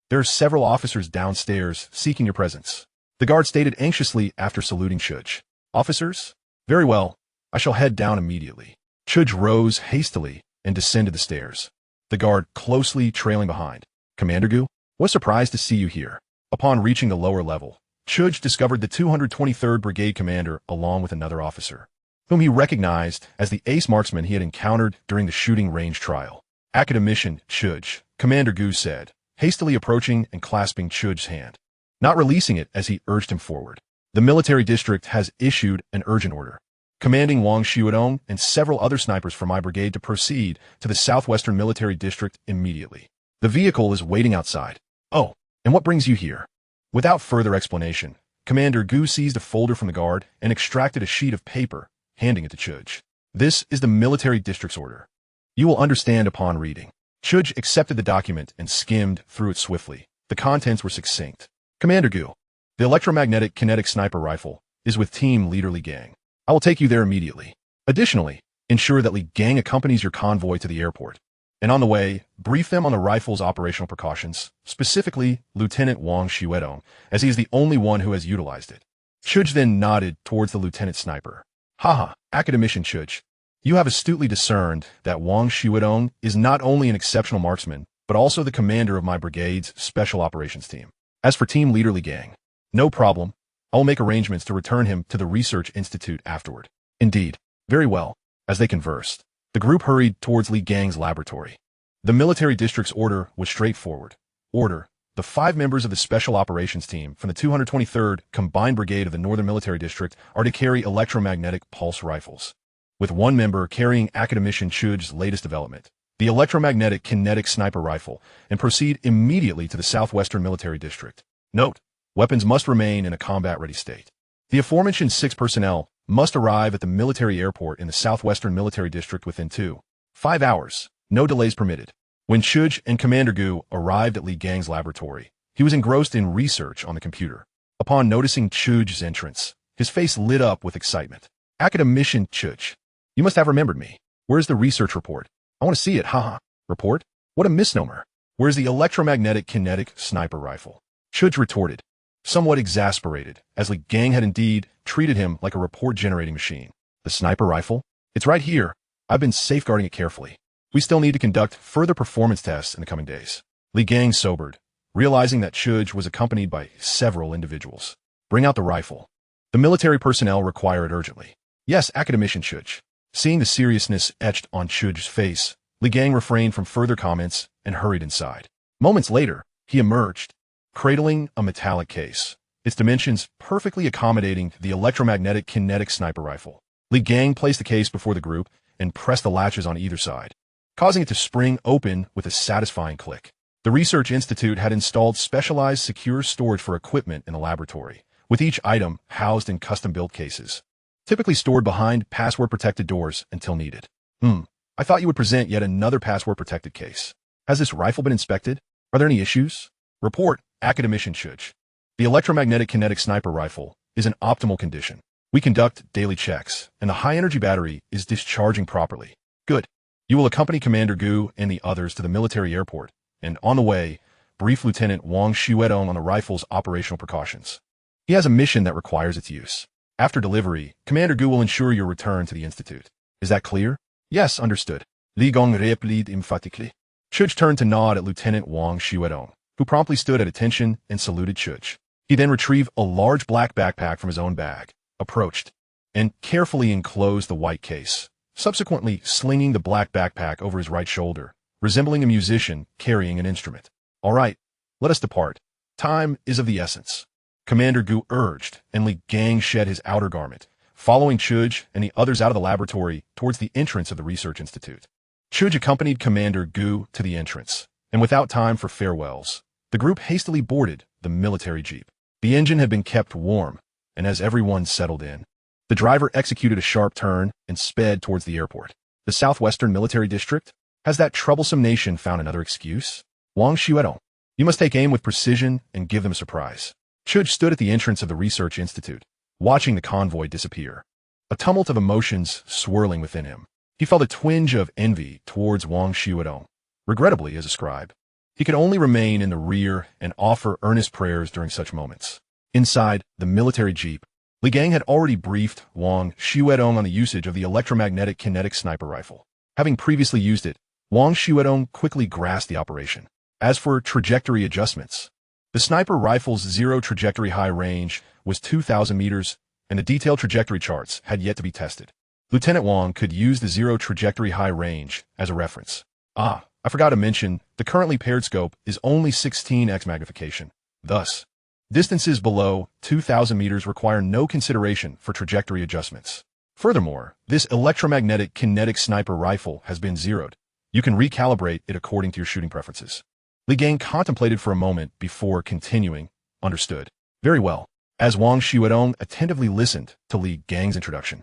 There are several officers downstairs seeking your presence. The guard stated anxiously after saluting Chu Ge. Officers? Very well. I shall head down immediately. Chu Ge rose hastily and descended the stairs, the guard closely trailing behind. Commander Gu, was surprised to see you here. Upon reaching the lower level, Chu Ge discovered the 223rd Brigade commander along with another officer, whom he recognized as the ace marksman he had encountered during the shooting range trial. Academician Chu Ge, Commander Gu said, hastily approaching and clasping Chu Ge's hand, not releasing it as he urged him forward. The military district has issued an urgent order, commanding Wang Xiudong and several other snipers from my brigade to proceed to the southwestern military district immediately. The vehicle is waiting outside. Oh, and what brings you here? Without further explanation, Commander Gu seized a folder from the guard and extracted a sheet of paper, handing it to Chu Ge. This is the military district's order. You will understand upon reading. Chu Ge accepted the document and skimmed through it swiftly. The contents were succinct. Commander Gu, the electromagnetic kinetic sniper rifle is with Team Leader Li Gang. I will take you there immediately. Additionally, ensure that Li Gang accompanies your convoy to the airport, and on the way, brief them on the rifle's operational precautions, specifically Lieutenant Wang Xiudong, as he is the only one who has utilized it. Chu Ge then nodded towards the lieutenant sniper. Haha, Academician Chu Ge, you have astutely discerned that Wang Xiudong is not only an exceptional marksman, but also the commander of my brigade's special operations team. As for Team Leader Li Gang, no problem. I will make arrangements to return him to the Research Institute afterward. Indeed. Very well. As they conversed, the group hurried towards Li Gang's laboratory. The military district's order was straightforward. Order. The 5 members of the Special Operations Team from the 223rd Combined Brigade of the Northern Military District are to carry electromagnetic pulse rifles, with 1 member carrying Academician Chu Ge's latest development, the electromagnetic kinetic sniper rifle, and proceed immediately to the Southwestern Military District. Note: weapons must remain in a combat-ready state. The aforementioned 6 personnel must arrive at the military airport in the Southwestern Military District within 2.5 hours. No delays permitted. When Chu Ge and Commander Gu arrived at Li Gang's laboratory, he was engrossed in research on the computer. Upon noticing Chu Ge's entrance, his face lit up with excitement. Academician Chu Ge, you must have remembered me. Where's the research report? I want to see it, haha. Report? What a misnomer. Where's the electromagnetic kinetic sniper rifle? Chu Ge retorted, somewhat exasperated, as Li Gang had indeed treated him like a report-generating machine. The sniper rifle? It's right here. I've been safeguarding it carefully. We still need to conduct further performance tests in the coming days. Li Gang sobered, realizing that Chu Ge was accompanied by several individuals. Bring out the rifle. The military personnel require it urgently. Yes, Academician Chu Ge. Seeing the seriousness etched on Chu Ge's face, Li Gang refrained from further comments and hurried inside. Moments later, he emerged, cradling a metallic case, its dimensions perfectly accommodating the electromagnetic kinetic sniper rifle. Li Gang placed the case before the group and pressed the latches on either side, causing it to spring open with a satisfying click. The Research Institute had installed specialized secure storage for equipment in the laboratory, with each item housed in custom-built cases, typically stored behind password-protected doors until needed. I thought you would present yet another password-protected case. Has this rifle been inspected? Are there any issues? Report, Academician Chu Ge. The electromagnetic kinetic sniper rifle is in optimal condition. We conduct daily checks, and the high-energy battery is discharging properly. Good. You will accompany Commander Gu and the others to the military airport, and on the way, brief Lieutenant Wang Xuedong on the rifle's operational precautions. He has a mission that requires its use. After delivery, Commander Gu will ensure your return to the Institute. Is that clear? Yes, understood. Li Gong replied emphatically. Chu Ge turned to nod at Lieutenant Wang Xuedong, who promptly stood at attention and saluted Chu Ge. He then retrieved a large black backpack from his own bag, approached, and carefully enclosed the white case, subsequently slinging the black backpack over his right shoulder, resembling a musician carrying an instrument. All right, let us depart. Time is of the essence. Commander Gu urged, and Li Gang shed his outer garment, following Chu Ge and the others out of the laboratory towards the entrance of the Research Institute. Chu Ge accompanied Commander Gu to the entrance, and without time for farewells, the group hastily boarded the military jeep. The engine had been kept warm, and as everyone settled in, the driver executed a sharp turn and sped towards the airport. The Southwestern Military District? Has that troublesome nation found another excuse? Wang Xuedong, you must take aim with precision and give them a surprise. Chu Ge stood at the entrance of the Research Institute, watching the convoy disappear, a tumult of emotions swirling within him. He felt a twinge of envy towards Wang Xuedong. Regrettably, as a scribe, he could only remain in the rear and offer earnest prayers during such moments. Inside the military jeep, Li Gang had already briefed Wang Xuedong on the usage of the electromagnetic kinetic sniper rifle. Having previously used it, Wang Xuedong quickly grasped the operation. As for trajectory adjustments, the sniper rifle's zero trajectory high range was 2,000 meters, and the detailed trajectory charts had yet to be tested. Lieutenant Wang could use the zero trajectory high range as a reference. I forgot to mention, the currently paired scope is only 16x magnification. Thus, distances below 2,000 meters require no consideration for trajectory adjustments. Furthermore, this electromagnetic kinetic sniper rifle has been zeroed. You can recalibrate it according to your shooting preferences. Li Gang contemplated for a moment before continuing. Understood. Very well. As Wang Xuedong attentively listened to Li Gang's introduction,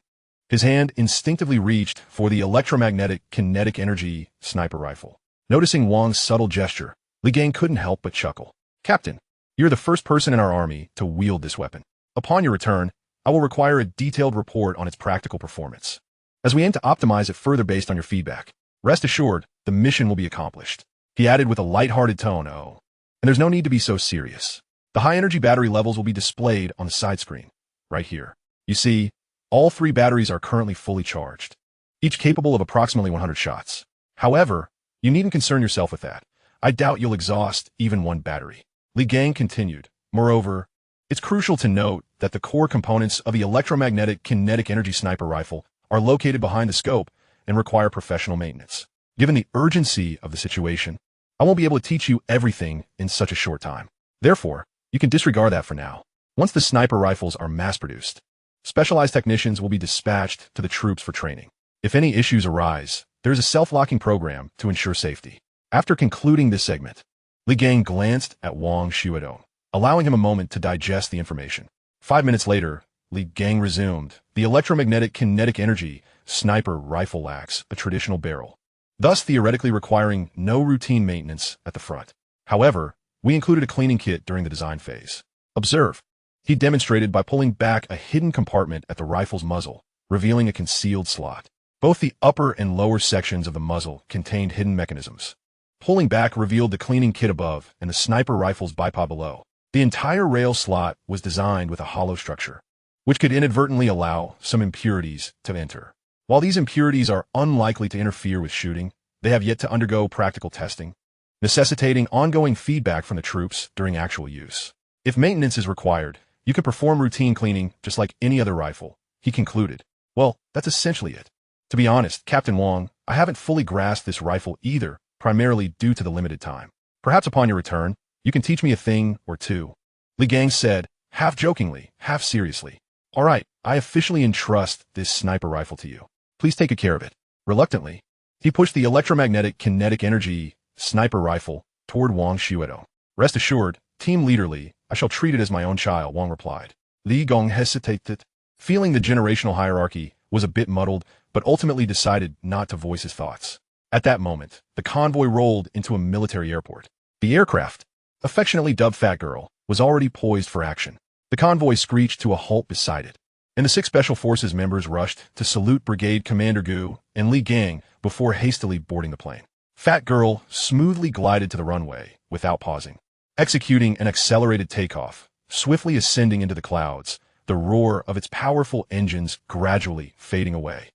his hand instinctively reached for the electromagnetic kinetic energy sniper rifle. Noticing Wang's subtle gesture, Li Gang couldn't help but chuckle. Captain, you're the first person in our army to wield this weapon. Upon your return, I will require a detailed report on its practical performance, as we aim to optimize it further based on your feedback. Rest assured, the mission will be accomplished. He added with a light-hearted tone, and there's no need to be so serious. The high-energy battery levels will be displayed on the side screen, right here. You see, all 3 batteries are currently fully charged, each capable of approximately 100 shots. However, you needn't concern yourself with that. I doubt you'll exhaust even 1 battery. Li Gang continued. Moreover, it's crucial to note that the core components of the electromagnetic kinetic energy sniper rifle are located behind the scope and require professional maintenance. Given the urgency of the situation, I won't be able to teach you everything in such a short time. Therefore, you can disregard that for now. Once the sniper rifles are mass-produced, specialized technicians will be dispatched to the troops for training. If any issues arise, there is a self-locking program to ensure safety. After concluding this segment, Li Gang glanced at Wang Xuedong, allowing him a moment to digest the information. 5 minutes later, Li Gang resumed. The electromagnetic kinetic energy sniper rifle lacks a traditional barrel. thus theoretically requiring no routine maintenance at the front. However, we included a cleaning kit during the design phase. Observe. He demonstrated by pulling back a hidden compartment at the rifle's muzzle, revealing a concealed slot. Both the upper and lower sections of the muzzle contained hidden mechanisms. Pulling back revealed the cleaning kit above and the sniper rifle's bipod below. The entire rail slot was designed with a hollow structure, which could inadvertently allow some impurities to enter. While these impurities are unlikely to interfere with shooting, they have yet to undergo practical testing, necessitating ongoing feedback from the troops during actual use. If maintenance is required, you can perform routine cleaning just like any other rifle, he concluded. Well, that's essentially it. To be honest, Captain Wong, I haven't fully grasped this rifle either, primarily due to the limited time. Perhaps upon your return, you can teach me a thing or two. Li Gang said, half jokingly, half seriously. All right, I officially entrust this sniper rifle to you. Please take care of it. Reluctantly, he pushed the electromagnetic kinetic energy sniper rifle toward Wang Xuedong. Rest assured, Team Leader Li, I shall treat it as my own child, Wang replied. Li Gong hesitated, feeling the generational hierarchy was a bit muddled, but ultimately decided not to voice his thoughts. At that moment, the convoy rolled into a military airport. The aircraft, affectionately dubbed Fat Girl, was already poised for action. The convoy screeched to a halt beside it, and the 6 Special Forces members rushed to salute Brigade Commander Gu and Li Gang before hastily boarding the plane. Fat Girl smoothly glided to the runway without pausing, executing an accelerated takeoff, swiftly ascending into the clouds, the roar of its powerful engines gradually fading away.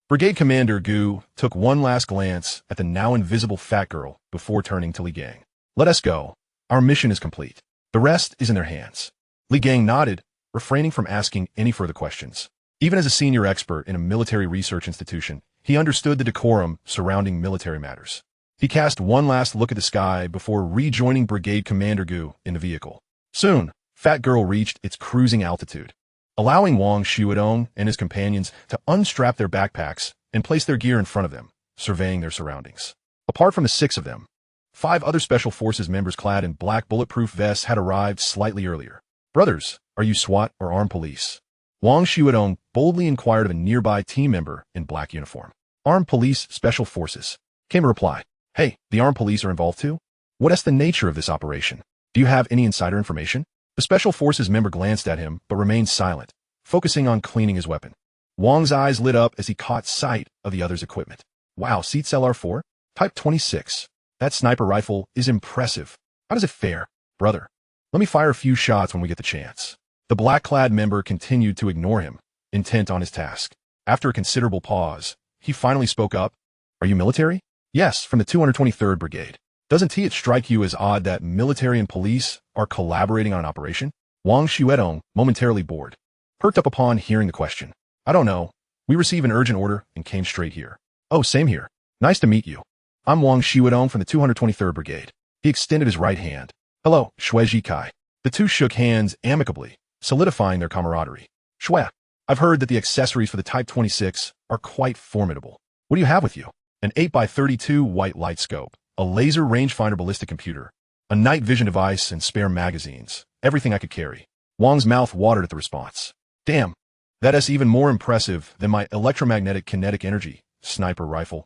Brigade Commander Gu took one last glance at the now invisible Fat Girl before turning to Li Gang. Let us go. Our mission is complete. The rest is in their hands. Li Gang nodded, refraining from asking any further questions. Even as a senior expert in a military research institution, he understood the decorum surrounding military matters. He cast one last look at the sky before rejoining Brigade Commander Gu in the vehicle. Soon, Fat Girl reached its cruising altitude, allowing Wang Xuedong and his companions to unstrap their backpacks and place their gear in front of them, surveying their surroundings. Apart from the 6 of them, 5 other Special Forces members clad in black bulletproof vests had arrived slightly earlier. Brothers, are you SWAT or armed police? Wang Xuedong boldly inquired of a nearby team member in black uniform. Armed police, Special Forces, came a reply. Hey, the armed police are involved too? What is the nature of this operation? Do you have any insider information? The Special Forces member glanced at him but remained silent, focusing on cleaning his weapon. Wang's eyes lit up as he caught sight of the other's equipment. Wow, Seats LR4? Type 26. That sniper rifle is impressive. How does it fare, brother? Let me fire a few shots when we get the chance. The black-clad member continued to ignore him, intent on his task. After a considerable pause, he finally spoke up. Are you military? Yes, from the 223rd Brigade. Doesn't it strike you as odd that military and police are collaborating on an operation? Wang Xuedong, momentarily bored, perked up upon hearing the question. I don't know. We received an urgent order and came straight here. Oh, same here. Nice to meet you. I'm Wang Xuedong from the 223rd Brigade. He extended his right hand. Hello, Chu Ge. The two shook hands amicably, solidifying their camaraderie. Shue, I've heard that the accessories for the Type 26 are quite formidable. What do you have with you? An 8x32 white light scope, a laser rangefinder ballistic computer, a night vision device, and spare magazines. Everything I could carry. Wang's mouth watered at the response. Damn, that is even more impressive than my electromagnetic kinetic energy sniper rifle,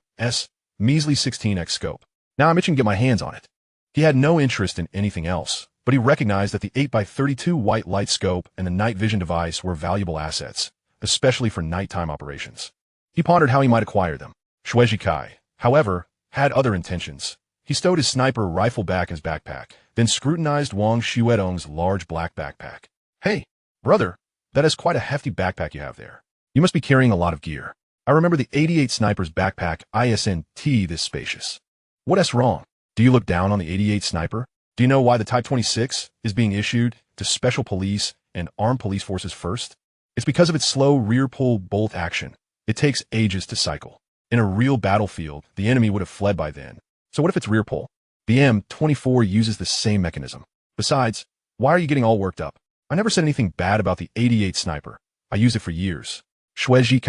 measly 16x scope. Now I'm itching to get my hands on it. He had no interest in anything else, but he recognized that the 8x32 white light scope and the night vision device were valuable assets, especially for nighttime operations. He pondered how he might acquire them. Chu Ge, however, had other intentions. He stowed his sniper rifle back in his backpack, then scrutinized Wang Xuedong's large black backpack. Hey, brother, that is quite a hefty backpack you have there. You must be carrying a lot of gear. I remember the 88 Sniper's backpack isn't this spacious. What's wrong? Do you look down on the 88 Sniper? Do you know why the Type 26 is being issued to Special Police and Armed Police Forces first? It's because of its slow rear-pull bolt action. It takes ages to cycle. In a real battlefield, the enemy would have fled by then. So what if it's rear pull? The M24 uses the same mechanism. Besides, why are you getting all worked up? I never said anything bad about the 88 Sniper. I used it for years. Chu Ge,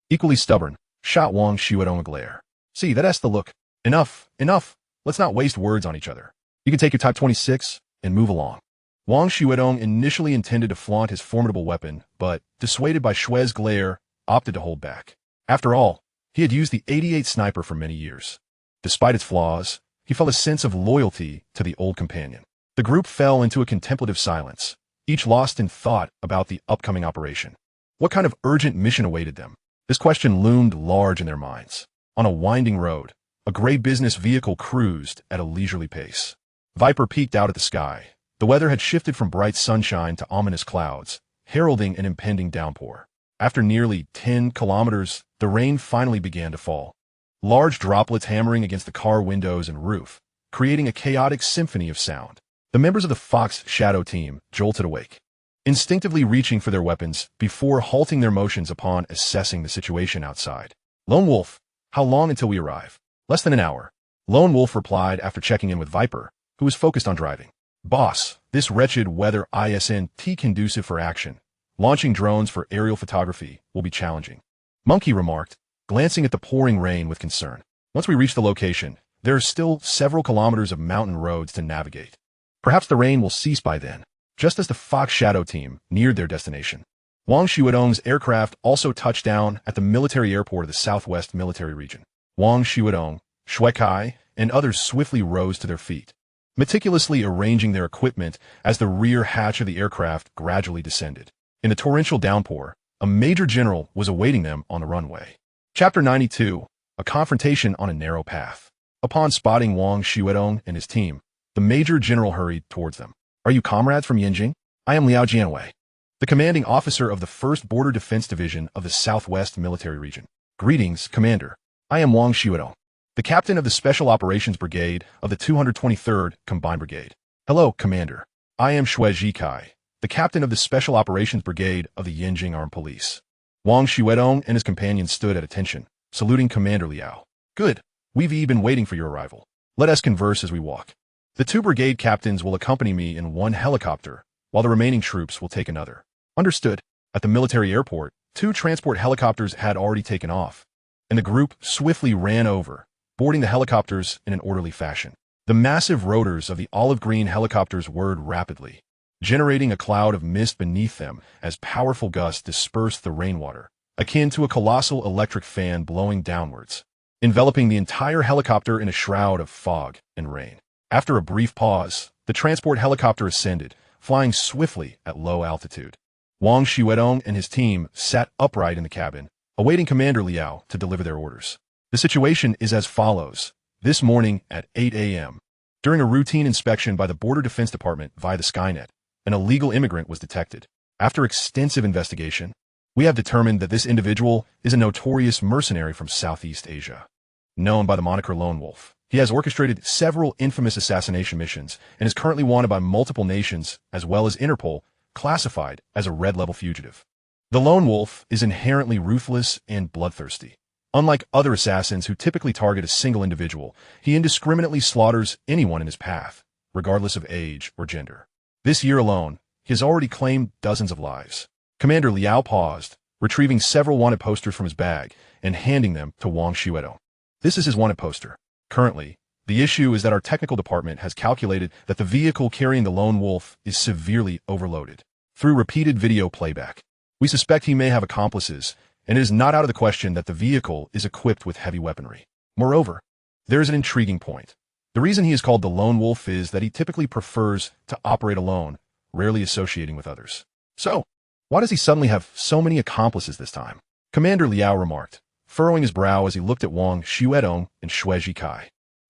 equally stubborn, shot Wang Xuedong a glare. See, that's the look. Enough. Let's not waste words on each other. You can take your Type 26 and move along. Wang Xuedong initially intended to flaunt his formidable weapon, but, dissuaded by Chu's glare, opted to hold back. After all, He had used the 88 sniper for many years. Despite its flaws, he felt a sense of loyalty to the old companion. The group fell into a contemplative silence, each lost in thought about the upcoming operation. What kind of urgent mission awaited them? This question loomed large in their minds. On a winding road, a gray business vehicle cruised at a leisurely pace. Viper peeked out at the sky. The weather had shifted from bright sunshine to ominous clouds, heralding an impending downpour. After nearly 10 kilometers, the rain finally began to fall. Large droplets hammering against the car windows and roof, creating a chaotic symphony of sound. The members of the Fox Shadow team jolted awake, instinctively reaching for their weapons before halting their motions upon assessing the situation outside. Lone Wolf, how long until we arrive? Less than an hour. Lone Wolf replied after checking in with Viper, who was focused on driving. Boss, this wretched weather isn't conducive for action. Launching drones for aerial photography will be challenging. Monkey remarked, glancing at the pouring rain with concern. Once we reach the location, there are still several kilometers of mountain roads to navigate. Perhaps the rain will cease by then. Just as the Fox Shadow team neared their destination, Wang Xuedong's aircraft also touched down at the military airport of the Southwest Military Region. Wang Xuedong, Shui Kai, and others swiftly rose to their feet, meticulously arranging their equipment as the rear hatch of the aircraft gradually descended. In the torrential downpour, a major general was awaiting them on the runway. Chapter 92, A Confrontation on a Narrow Path. Upon spotting Wang Xuedong and his team, the major general hurried towards them. Are you comrades from Yinjing? I am Liao Jianwei, the commanding officer of the 1st Border Defense Division of the Southwest Military Region. Greetings, Commander. I am Wang Xuedong, the captain of the Special Operations Brigade of the 223rd Combined Brigade. Hello, Commander. I am Chu Ge, the captain of the Special Operations Brigade of the Yinjing Armed Police. Wang Xuedong and his companions stood at attention, saluting Commander Liao. Good. We've been waiting for your arrival. Let us converse as we walk. The 2 brigade captains will accompany me in one helicopter, while the remaining troops will take another. Understood. At the military airport, 2 transport helicopters had already taken off, and the group swiftly ran over, boarding the helicopters in an orderly fashion. The massive rotors of the olive-green helicopters whirred rapidly, generating a cloud of mist beneath them as powerful gusts dispersed the rainwater, akin to a colossal electric fan blowing downwards, enveloping the entire helicopter in a shroud of fog and rain. After a brief pause, the transport helicopter ascended, flying swiftly at low altitude. Wang Xuedong and his team sat upright in the cabin, awaiting Commander Liao to deliver their orders. The situation is as follows. This morning at 8 a.m., during a routine inspection by the Border Defense Department via the Skynet, an illegal immigrant was detected. After extensive investigation, we have determined that this individual is a notorious mercenary from Southeast Asia, known by the moniker Lone Wolf. He has orchestrated several infamous assassination missions and is currently wanted by multiple nations as well as Interpol, classified as a red-level fugitive. The Lone Wolf is inherently ruthless and bloodthirsty. Unlike other assassins who typically target a single individual, he indiscriminately slaughters anyone in his path, regardless of age or gender. This year alone, he has already claimed dozens of lives. Commander Liao paused, retrieving several wanted posters from his bag and handing them to Wang Xuedong. This is his wanted poster. Currently, the issue is that our technical department has calculated that the vehicle carrying the Lone Wolf is severely overloaded. Through repeated video playback, we suspect he may have accomplices, and it is not out of the question that the vehicle is equipped with heavy weaponry. Moreover, there is an intriguing point. The reason he is called the Lone Wolf is that he typically prefers to operate alone, rarely associating with others. So, why does he suddenly have so many accomplices this time? Commander Liao remarked, furrowing his brow as he looked at Wang Xuedong and Chu Ge.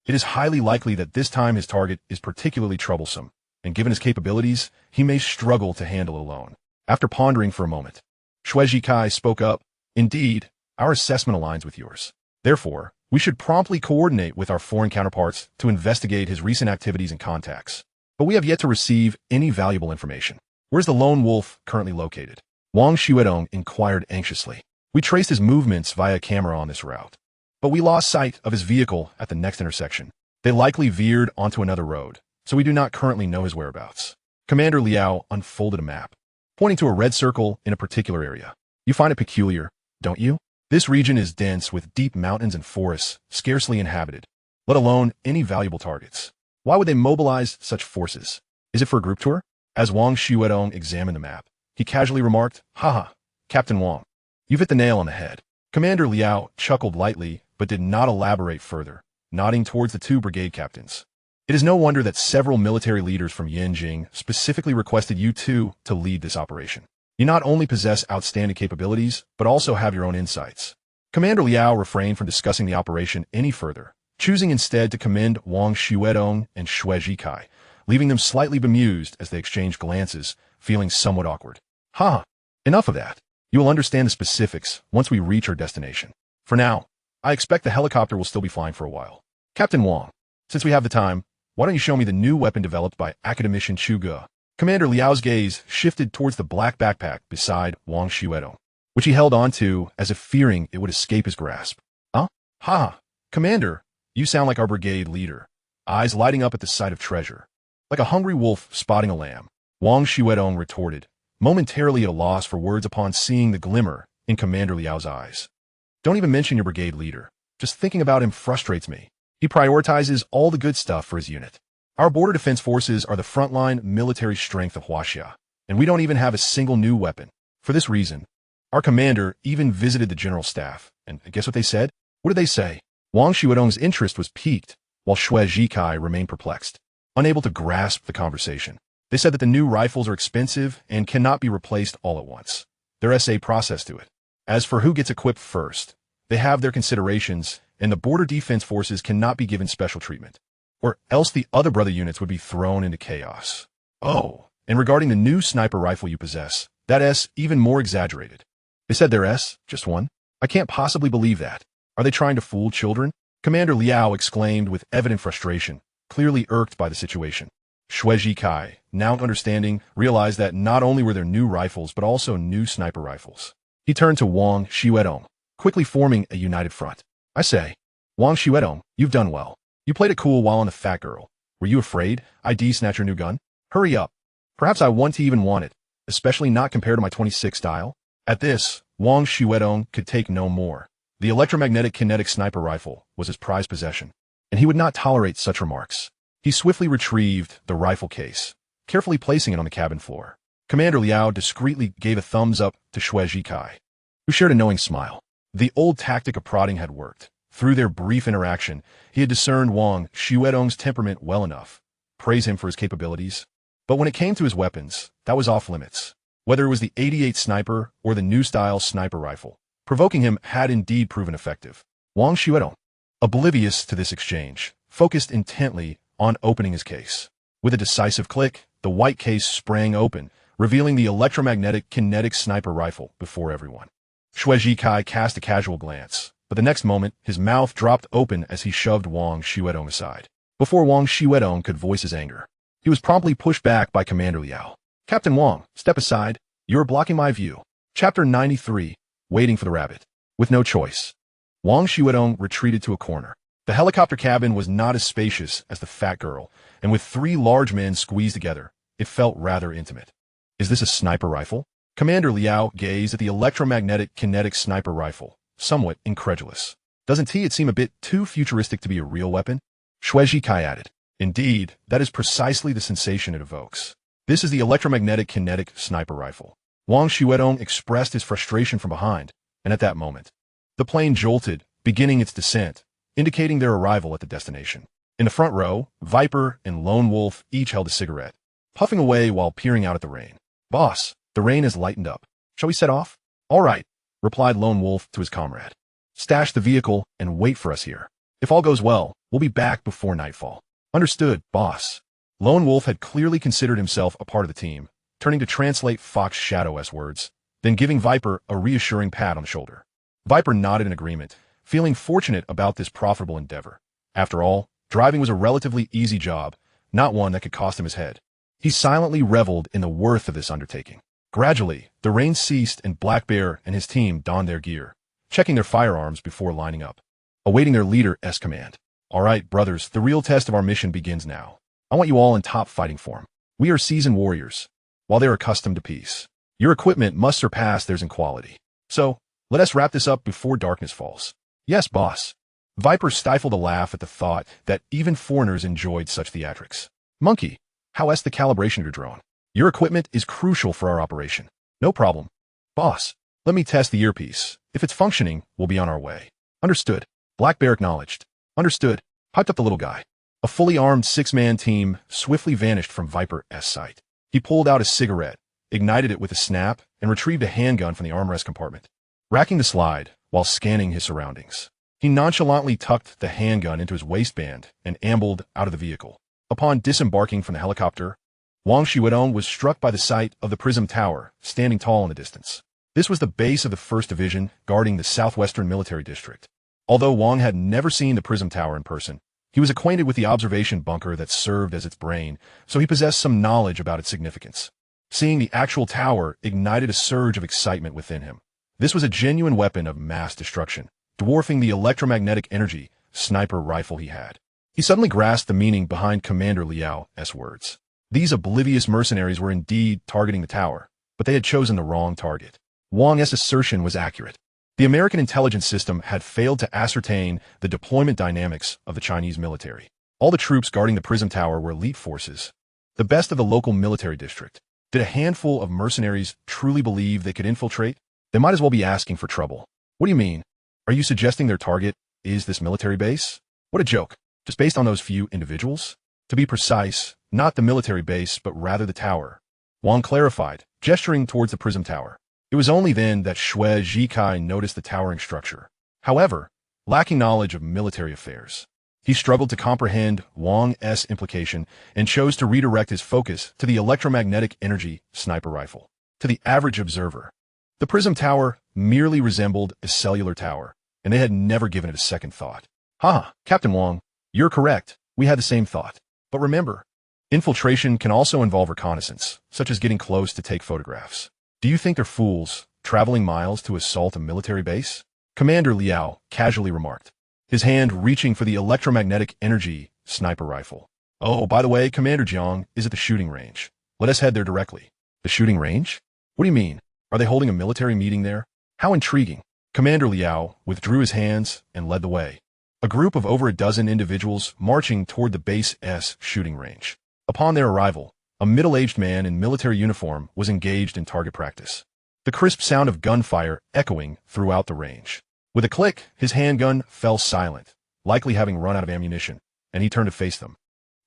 It is highly likely that this time his target is particularly troublesome, and given his capabilities, he may struggle to handle alone. After pondering for a moment, Chu Ge spoke up. Indeed, our assessment aligns with yours. Therefore, we should promptly coordinate with our foreign counterparts to investigate his recent activities and contacts. But we have yet to receive any valuable information. Where's the Lone Wolf currently located? Wang Xuedong inquired anxiously. We traced his movements via camera on this route, but we lost sight of his vehicle at the next intersection. They likely veered onto another road, so we do not currently know his whereabouts. Commander Liao unfolded a map, pointing to a red circle in a particular area. You find it peculiar, don't you? This region is dense with deep mountains and forests, scarcely inhabited, let alone any valuable targets. Why would they mobilize such forces? Is it for a group tour? As Wang Xuedong examined the map, he casually remarked, Haha, Captain Wang. You've hit the nail on the head. Commander Liao chuckled lightly, but did not elaborate further, nodding towards the two brigade captains. It is no wonder that several military leaders from Yanjing specifically requested you two to lead this operation. You not only possess outstanding capabilities, but also have your own insights. Commander Liao refrained from discussing the operation any further, choosing instead to commend Wang Xuedong and Chu Ge, leaving them slightly bemused as they exchanged glances, feeling somewhat awkward. Enough of that. You will understand the specifics once we reach our destination. For now, I expect the helicopter will still be flying for a while. Captain Wang, since we have the time, why don't you show me the new weapon developed by Academician Chu Ge? Commander Liao's gaze shifted towards the black backpack beside Wang Xuedong, which he held onto as if fearing it would escape his grasp. Commander, you sound like our brigade leader, eyes lighting up at the sight of treasure. Like a hungry wolf spotting a lamb, Wang Xuedong retorted, momentarily at a loss for words upon seeing the glimmer in Commander Liao's eyes. Don't even mention your brigade leader. Just thinking about him frustrates me. He prioritizes all the good stuff for his unit. Our border defense forces are the frontline military strength of Huaxia, and we don't even have a single new weapon. For this reason, our commander even visited the general staff, and guess what they said? What did they say? Wang Xuedong's interest was piqued, while Chu Ge remained perplexed, unable to grasp the conversation. They said that the new rifles are expensive and cannot be replaced all at once. There's a process to it. As for who gets equipped first, they have their considerations, and the border defense forces cannot be given special treatment, or else the other brother units would be thrown into chaos. Oh, and regarding the new sniper rifle you possess, that S even more exaggerated. They said their S, just one? I can't possibly believe that. Are they trying to fool children? Commander Liao exclaimed with evident frustration, clearly irked by the situation. Chu Ge, now understanding, realized that not only were there new rifles but also new sniper rifles. He turned to Wang Xuedong, quickly forming a united front. I say, Wang Xuedong, you've done well. You played it cool while on the fat girl. Were you afraid I'd snatch your new gun? Hurry up. Perhaps I wouldn't even want it, especially not compared to my 26 style. At this, Wang Xuedong could take no more. The electromagnetic kinetic sniper rifle was his prized possession, and he would not tolerate such remarks. He swiftly retrieved the rifle case, carefully placing it on the cabin floor. Commander Liao discreetly gave a thumbs up to Chu Ge, who shared a knowing smile. The old tactic of prodding had worked. Through their brief interaction, he had discerned Wang Xuedong's temperament well enough, praise him for his capabilities. But when it came to his weapons, that was off limits. Whether it was the 88 sniper or the new style sniper rifle, provoking him had indeed proven effective. Wang Xuedong, oblivious to this exchange, focused intently on opening his case. With a decisive click, the white case sprang open, revealing the electromagnetic kinetic sniper rifle before everyone. Chu Ge cast a casual glance, but the next moment, his mouth dropped open as he shoved Wang Xuedong aside. Before Wang Xuedong could voice his anger, he was promptly pushed back by Commander Liao. Captain Wang, step aside. You're blocking my view. Chapter 93, Waiting for the Rabbit. With no choice, Wang Xuedong retreated to a corner. The helicopter cabin was not as spacious as the fat girl, and with three large men squeezed together, it felt rather intimate. Is this a sniper rifle? Commander Liao gazed at the electromagnetic kinetic sniper rifle, somewhat incredulous. Doesn't it seem a bit too futuristic to be a real weapon? Chu Ge added. Indeed, that is precisely the sensation it evokes. This is the electromagnetic kinetic sniper rifle. Wang Xuedong expressed his frustration from behind, and at that moment, the plane jolted, beginning its descent, indicating their arrival at the destination. In the front row, Viper and Lone Wolf each held a cigarette, puffing away while peering out at the rain. Boss, the rain has lightened up. Shall we set off? All right, replied Lone Wolf to his comrade. Stash the vehicle and wait for us here. If all goes well, we'll be back before nightfall. Understood, boss. Lone Wolf had clearly considered himself a part of the team, turning to translate Fox Shadow's words, then giving Viper a reassuring pat on the shoulder. Viper nodded in agreement, feeling fortunate about this profitable endeavor. After all, driving was a relatively easy job, not one that could cost him his head. He silently reveled in the worth of this undertaking. Gradually, the rain ceased and Black Bear and his team donned their gear, checking their firearms before lining up, awaiting their leader's command. All right, brothers, the real test of our mission begins now. I want you all in top fighting form. We are seasoned warriors, while they're accustomed to peace. Your equipment must surpass theirs in quality. So, let us wrap this up before darkness falls. Yes, boss. Viper stifled a laugh at the thought that even foreigners enjoyed such theatrics. Monkey, how is the calibration of your drone? Your equipment is crucial for our operation. No problem. Boss, let me test the earpiece. If it's functioning, we'll be on our way. Understood. Black Bear acknowledged. Understood. Piped up the little guy. A fully armed six-man team swiftly vanished from Viper's sight. He pulled out a cigarette, ignited it with a snap, and retrieved a handgun from the armrest compartment. Racking the slide while scanning his surroundings, he nonchalantly tucked the handgun into his waistband and ambled out of the vehicle. Upon disembarking from the helicopter, Wang Xiaodong was struck by the sight of the Prism Tower, standing tall in the distance. This was the base of the 1st Division, guarding the southwestern military district. Although Wang had never seen the Prism Tower in person, he was acquainted with the observation bunker that served as its brain, so he possessed some knowledge about its significance. Seeing the actual tower ignited a surge of excitement within him. This was a genuine weapon of mass destruction, dwarfing the electromagnetic energy sniper rifle he had. He suddenly grasped the meaning behind Commander Liao's words. These oblivious mercenaries were indeed targeting the tower, but they had chosen the wrong target. Wang's assertion was accurate. The American intelligence system had failed to ascertain the deployment dynamics of the Chinese military. All the troops guarding the Prism Tower were elite forces, the best of the local military district. Did a handful of mercenaries truly believe they could infiltrate? They might as well be asking for trouble. What do you mean? Are you suggesting their target is this military base? What a joke. Just based on those few individuals? To be precise, not the military base, but rather the tower. Wang clarified, gesturing towards the Prism Tower. It was only then that Chu Ge noticed the towering structure. However, lacking knowledge of military affairs, he struggled to comprehend Wang's implication and chose to redirect his focus to the electromagnetic energy sniper rifle. To the average observer, the Prism Tower merely resembled a cellular tower, and they had never given it a second thought. Ha, Captain Wang, you're correct. We had the same thought. But remember, infiltration can also involve reconnaissance, such as getting close to take photographs. Do you think they're fools, traveling miles to assault a military base? Commander Liao casually remarked, his hand reaching for the electromagnetic energy sniper rifle. Oh, by the way, Commander Jiang is at the shooting range. Let us head there directly. The shooting range? What do you mean? Are they holding a military meeting there? How intriguing. Commander Liao withdrew his hands and led the way. A group of over a dozen individuals marching toward the base's shooting range. Upon their arrival, a middle-aged man in military uniform was engaged in target practice. The crisp sound of gunfire echoing throughout the range. With a click, his handgun fell silent, likely having run out of ammunition, and he turned to face them.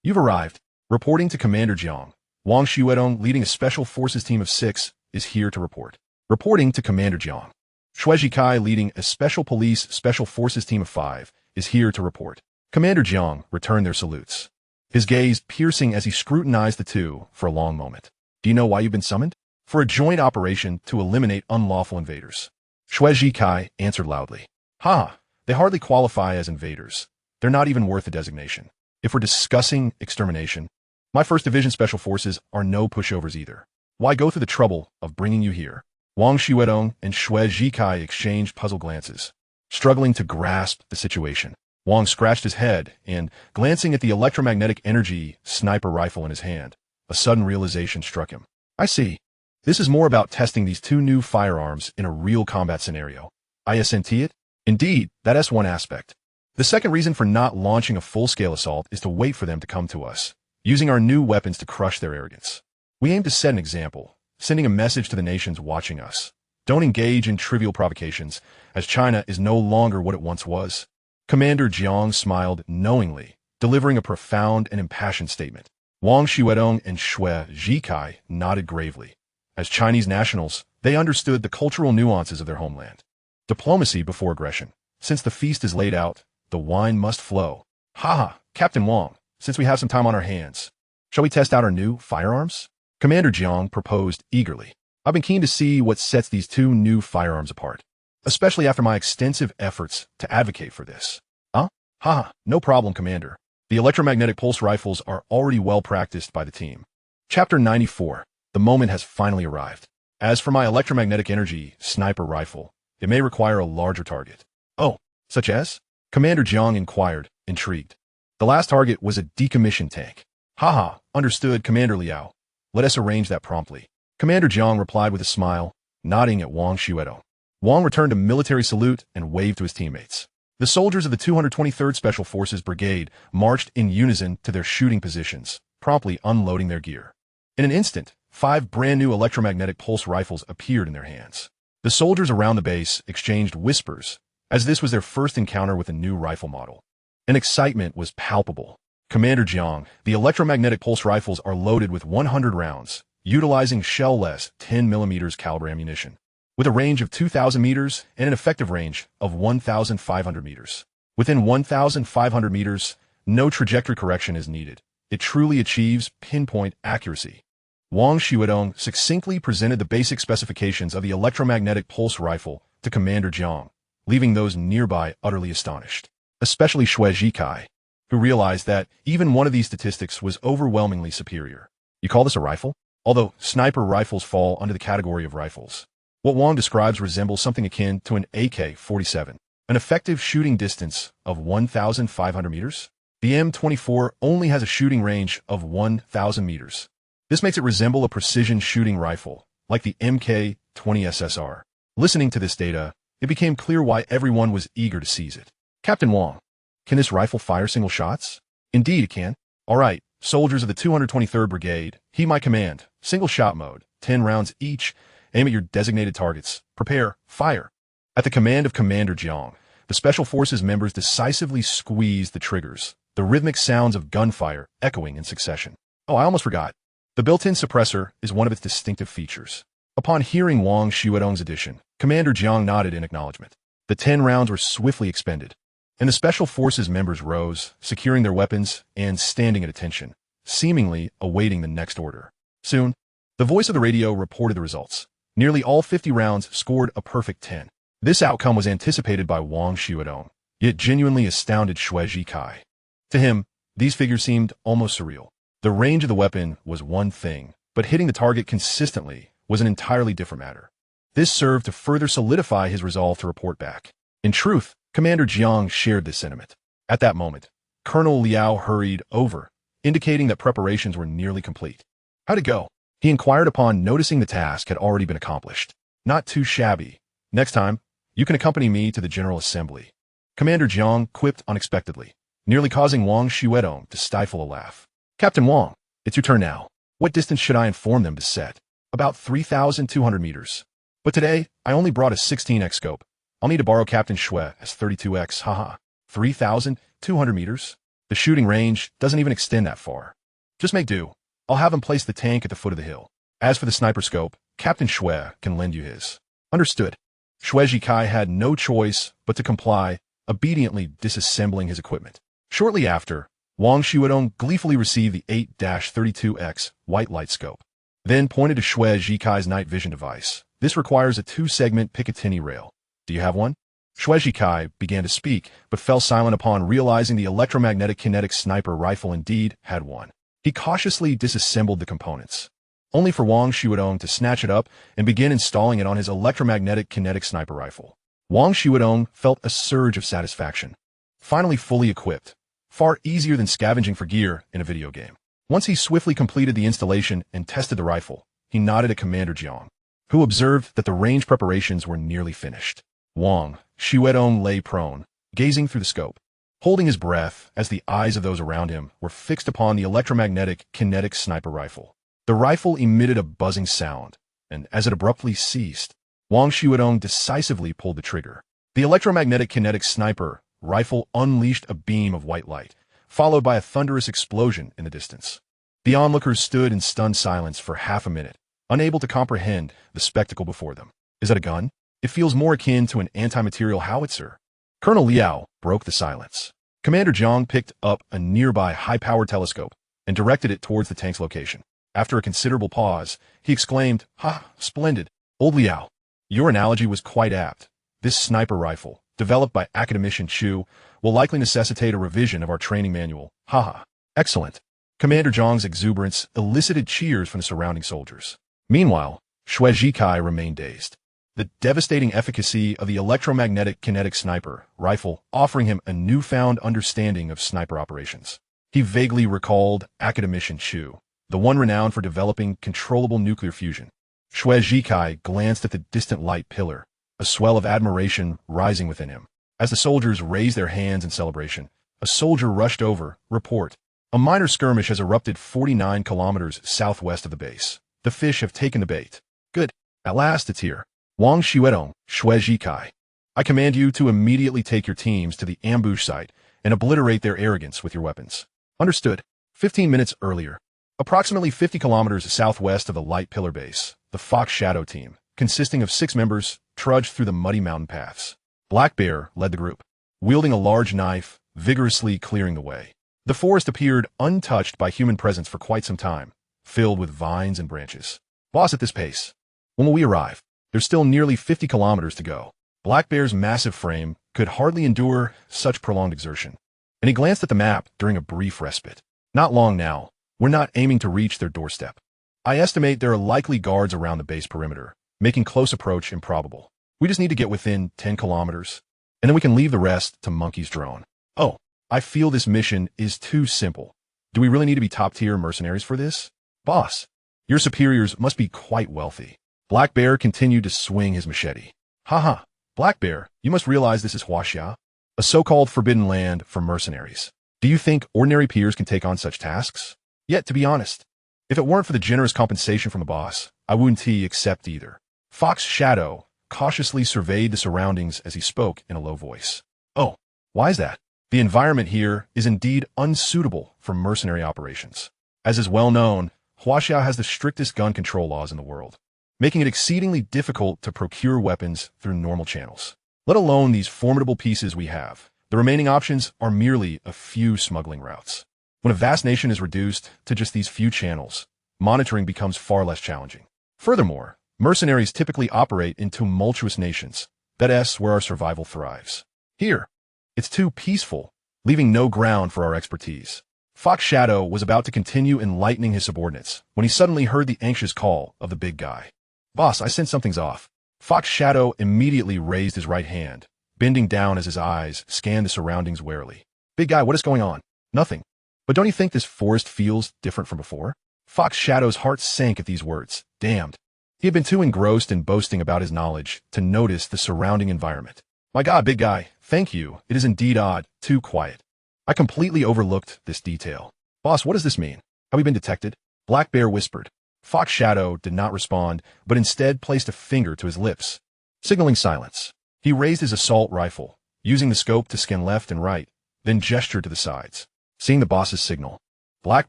You've arrived. Reporting to Commander Jiang, Wang Xiaodong, leading a special forces team of 6, is here to report. Reporting to Commander Jiang, Chu Ge, leading a special police special forces team of 5, is here to report. Commander Jiang returned their salutes, his gaze piercing as he scrutinized the two for a long moment. Do you know why you've been summoned? For a joint operation to eliminate unlawful invaders. Chu Ge answered loudly. Ha, they hardly qualify as invaders. They're not even worth the designation. If we're discussing extermination, my 1st Division Special Forces are no pushovers either. Why go through the trouble of bringing you here? Wang Xiaodong and Chu Ge exchanged puzzled glances, struggling to grasp the situation. Wang scratched his head and, glancing at the electromagnetic energy sniper rifle in his hand, a sudden realization struck him. I see. This is more about testing these two new firearms in a real combat scenario. Isn't it? Indeed, that's one aspect. The second reason for not launching a full-scale assault is to wait for them to come to us, using our new weapons to crush their arrogance. We aim to set an example, sending a message to the nations watching us. Don't engage in trivial provocations, as China is no longer what it once was. Commander Jiang smiled knowingly, delivering a profound and impassioned statement. Wang Xiaodong and Chu Ge nodded gravely. As Chinese nationals, they understood the cultural nuances of their homeland. Diplomacy before aggression. Since the feast is laid out, the wine must flow. Ha, Captain Wang, since we have some time on our hands, shall we test out our new firearms? Commander Jiang proposed eagerly. I've been keen to see what sets these two new firearms apart, especially after my extensive efforts to advocate for this. Huh? Ha, no problem, Commander. The electromagnetic pulse rifles are already well practiced by the team. Chapter 94. The moment has finally arrived. As for my electromagnetic energy sniper rifle, it may require a larger target. Oh, such as? Commander Jiang inquired, intrigued. The last target was a decommissioned tank. Haha, understood, Commander Liao. Let us arrange that promptly. Commander Jiang replied with a smile, nodding at Wang Xiaodong. Wang returned a military salute and waved to his teammates. The soldiers of the 223rd Special Forces Brigade marched in unison to their shooting positions, promptly unloading their gear. In an instant, 5 brand-new electromagnetic pulse rifles appeared in their hands. The soldiers around the base exchanged whispers, as this was their first encounter with a new rifle model. And excitement was palpable. Commander Jiang, the electromagnetic pulse rifles are loaded with 100 rounds, utilizing shell-less 10mm caliber ammunition, with a range of 2,000 meters and an effective range of 1,500 meters. Within 1,500 meters, no trajectory correction is needed. It truly achieves pinpoint accuracy. Wang Xuedong succinctly presented the basic specifications of the electromagnetic pulse rifle to Commander Jiang, leaving those nearby utterly astonished, especially Chu Ge, who realized that even one of these statistics was overwhelmingly superior. You call this a rifle? Although sniper rifles fall under the category of rifles, what Wang describes resembles something akin to an AK-47, an effective shooting distance of 1,500 meters. The M24 only has a shooting range of 1,000 meters. This makes it resemble a precision shooting rifle, like the Mk-20 SSR. Listening to this data, it became clear why everyone was eager to seize it. Captain Wang, can this rifle fire single shots? Indeed it can. All right, soldiers of the 223rd Brigade, heed my command. Single shot mode, 10 rounds each. Aim at your designated targets. Prepare, fire. At the command of Commander Jiang, the Special Forces members decisively squeezed the triggers, the rhythmic sounds of gunfire echoing in succession. Oh, I almost forgot. The built-in suppressor is one of its distinctive features. Upon hearing Wang Xuedong's addition, Commander Jiang nodded in acknowledgement. The 10 rounds were swiftly expended, and the Special Forces members rose, securing their weapons and standing at attention, seemingly awaiting the next order. Soon, the voice of the radio reported the results. Nearly all 50 rounds scored a perfect 10. This outcome was anticipated by Wang Xuedong, yet genuinely astounded Chu Ge. To him, these figures seemed almost surreal. The range of the weapon was one thing, but hitting the target consistently was an entirely different matter. This served to further solidify his resolve to report back. In truth, Commander Jiang shared this sentiment. At that moment, Colonel Liao hurried over, indicating that preparations were nearly complete. How'd it go? He inquired upon noticing the task had already been accomplished. Not too shabby. Next time, you can accompany me to the General Assembly. Commander Jiang quipped unexpectedly, nearly causing Wang Xuedong to stifle a laugh. Captain Wang, it's your turn now. What distance should I inform them to set? About 3,200 meters. But today, I only brought a 16x scope. I'll need to borrow Captain Xue as 32x, haha. 3,200 meters? The shooting range doesn't even extend that far. Just make do. I'll have him place the tank at the foot of the hill. As for the sniper scope, Captain Xue can lend you his. Understood. Chu Ge had no choice but to comply, obediently disassembling his equipment. Shortly after, Wang Xuedong gleefully received the 8-32X white light scope, then pointed to Chu Ge's night vision device. This requires a 2-segment Picatinny rail. Do you have one? Chu Ge began to speak, but fell silent upon realizing the electromagnetic kinetic sniper rifle indeed had one. He cautiously disassembled the components, only for Wang Xuedong to snatch it up and begin installing it on his electromagnetic kinetic sniper rifle. Wang Xuedong felt a surge of satisfaction. Finally fully equipped, far easier than scavenging for gear in a video game. Once he swiftly completed the installation and tested the rifle, he nodded at Commander Jiang, who observed that the range preparations were nearly finished. Wang Xuedong lay prone, gazing through the scope, holding his breath as the eyes of those around him were fixed upon the electromagnetic kinetic sniper rifle. The rifle emitted a buzzing sound, and as it abruptly ceased, Wang Xuedong decisively pulled the trigger. The electromagnetic kinetic sniper rifle unleashed a beam of white light, followed by a thunderous explosion in the distance. The onlookers stood in stunned silence for half a minute, unable to comprehend the spectacle before them. Is that a gun? It feels more akin to an anti-material howitzer. Colonel Liao broke the silence. Commander Jiang picked up a nearby high-powered telescope and directed it towards the tank's location. After a considerable pause, he exclaimed, "Ha, splendid. Old Liao, your analogy was quite apt. This sniper rifle, developed by Academician Chu, will likely necessitate a revision of our training manual. Haha. Excellent." Commander Jiang's exuberance elicited cheers from the surrounding soldiers. Meanwhile, Chu Ge remained dazed. The devastating efficacy of the electromagnetic kinetic sniper rifle offering him a newfound understanding of sniper operations. He vaguely recalled Academician Chu, the one renowned for developing controllable nuclear fusion. Chu Ge glanced at the distant light pillar, a swell of admiration rising within him. As the soldiers raised their hands in celebration, a soldier rushed over, report. A minor skirmish has erupted 49 kilometers southwest of the base. The fish have taken the bait. Good. At last it's here. Wang Xuedong, Xue Jikai. I command you to immediately take your teams to the ambush site and obliterate their arrogance with your weapons. Understood. 15 minutes earlier. Approximately 50 kilometers southwest of the Light Pillar Base, the Fox Shadow team, consisting of 6 members, trudged through the muddy mountain paths. Black Bear led the group, wielding a large knife, vigorously clearing the way. The forest appeared untouched by human presence for quite some time, filled with vines and branches. Boss, at this pace, when will we arrive? There's still nearly 50 kilometers to go. Black Bear's massive frame could hardly endure such prolonged exertion, and he glanced at the map during a brief respite. Not long now. We're not aiming to reach their doorstep. I estimate there are likely guards around the base perimeter, making close approach improbable. We just need to get within 10 kilometers, and then we can leave the rest to Monkey's drone. Oh, I feel this mission is too simple. Do we really need to be top-tier mercenaries for this? Boss, your superiors must be quite wealthy. Black Bear continued to swing his machete. Haha, Black Bear, you must realize this is Huaxia, a so-called forbidden land for mercenaries. Do you think ordinary peers can take on such tasks? Yet, to be honest, if it weren't for the generous compensation from the boss, I wouldn't accept either. Fox Shadow cautiously surveyed the surroundings as he spoke in a low voice. Oh, why is that? The environment here is indeed unsuitable for mercenary operations. As is well known, Huaxia has the strictest gun control laws in the world, making it exceedingly difficult to procure weapons through normal channels. Let alone these formidable pieces we have. The remaining options are merely a few smuggling routes. When a vast nation is reduced to just these few channels, monitoring becomes far less challenging. Furthermore, mercenaries typically operate in tumultuous nations. That's where our survival thrives. Here, it's too peaceful, leaving no ground for our expertise. Fox Shadow was about to continue enlightening his subordinates when he suddenly heard the anxious call of the big guy. Boss, I sense something's off. Fox Shadow immediately raised his right hand, bending down as his eyes scanned the surroundings warily. Big guy, what is going on? Nothing. But don't you think this forest feels different from before? Fox Shadow's heart sank at these words. Damned. He had been too engrossed in boasting about his knowledge to notice the surrounding environment. My God, big guy, thank you. It is indeed odd, too quiet. I completely overlooked this detail. Boss, what does this mean? Have we been detected? Black Bear whispered. Fox Shadow did not respond, but instead placed a finger to his lips, signaling silence. He raised his assault rifle, using the scope to scan left and right, then gestured to the sides. Seeing the boss's signal, Black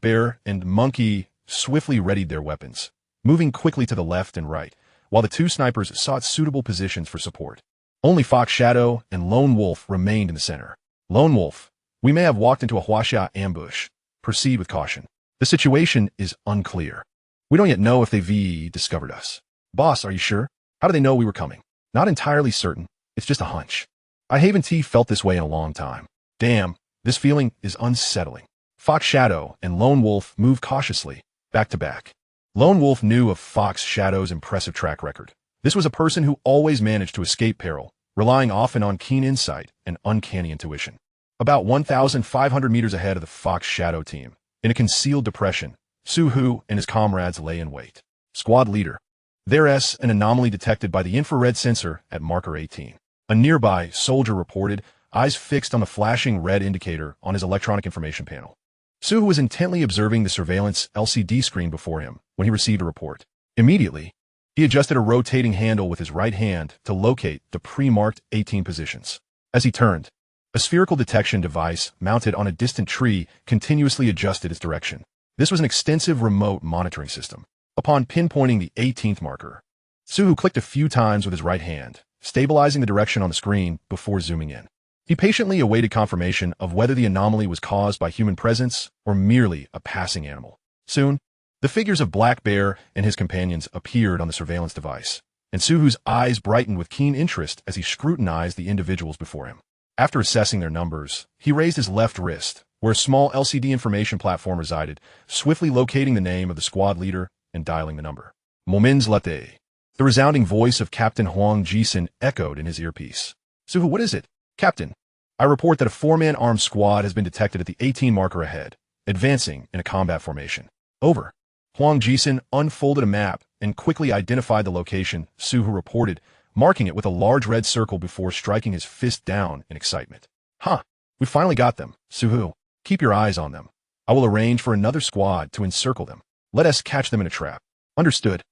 Bear and Monkey swiftly readied their weapons, moving quickly to the left and right, while the two snipers sought suitable positions for support. Only Fox Shadow and Lone Wolf remained in the center. Lone Wolf, we may have walked into a Huaxia ambush. Proceed with caution. The situation is unclear. We don't yet know if they've discovered us. Boss, are you sure? How do they know we were coming? Not entirely certain. It's just a hunch. I haven't felt this way in a long time. Damn. This feeling is unsettling. Fox Shadow and Lone Wolf moved cautiously, back to back. Lone Wolf knew of Fox Shadow's impressive track record. This was a person who always managed to escape peril, relying often on keen insight and uncanny intuition. About 1,500 meters ahead of the Fox Shadow team, in a concealed depression, Su Hu and his comrades lay in wait. Squad leader. There's an anomaly detected by the infrared sensor at marker 18. A nearby soldier reported, eyes fixed on the flashing red indicator on his electronic information panel. Su was intently observing the surveillance LCD screen before him when he received a report. Immediately, he adjusted a rotating handle with his right hand to locate the pre-marked 18 positions. As he turned, a spherical detection device mounted on a distant tree continuously adjusted its direction. This was an extensive remote monitoring system. Upon pinpointing the 18th marker, Su clicked a few times with his right hand, stabilizing the direction on the screen before zooming in. He patiently awaited confirmation of whether the anomaly was caused by human presence or merely a passing animal. Soon, the figures of Black Bear and his companions appeared on the surveillance device, and Suhu's eyes brightened with keen interest as he scrutinized the individuals before him. After assessing their numbers, he raised his left wrist, where a small LCD information platform resided, swiftly locating the name of the squad leader and dialing the number. Moments later, the resounding voice of Captain Huang Jisun echoed in his earpiece. Suhu, what is it? Captain, I report that a 4-man armed squad has been detected at the 18 marker ahead, advancing in a combat formation. Over. Huang Jisun unfolded a map and quickly identified the location, Suhu reported, marking it with a large red circle before striking his fist down in excitement. Huh, we finally got them, Suhu. Keep your eyes on them. I will arrange for another squad to encircle them. Let us catch them in a trap. Understood.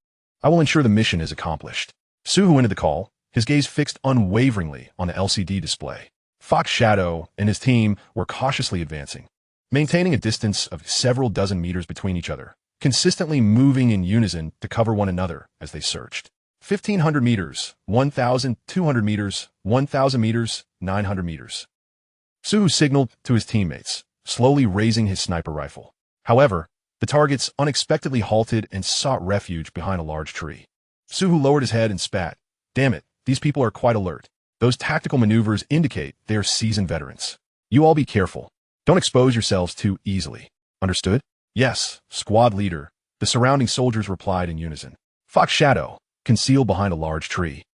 I will ensure the mission is accomplished. Suhu entered the call, his gaze fixed unwaveringly on the LCD display. Fox Shadow and his team were cautiously advancing, maintaining a distance of several dozen meters between each other, consistently moving in unison to cover one another as they searched. 1,500 meters, 1,200 meters, 1,000 meters, 900 meters. Suhu signaled to his teammates, slowly raising his sniper rifle. However, the targets unexpectedly halted and sought refuge behind a large tree. Suhu lowered his head and spat. Damn it, these people are quite alert. Those tactical maneuvers indicate they are seasoned veterans. You all be careful. Don't expose yourselves too easily. Understood? Yes, squad leader. The surrounding soldiers replied in unison. Fox Shadow, concealed behind a large tree.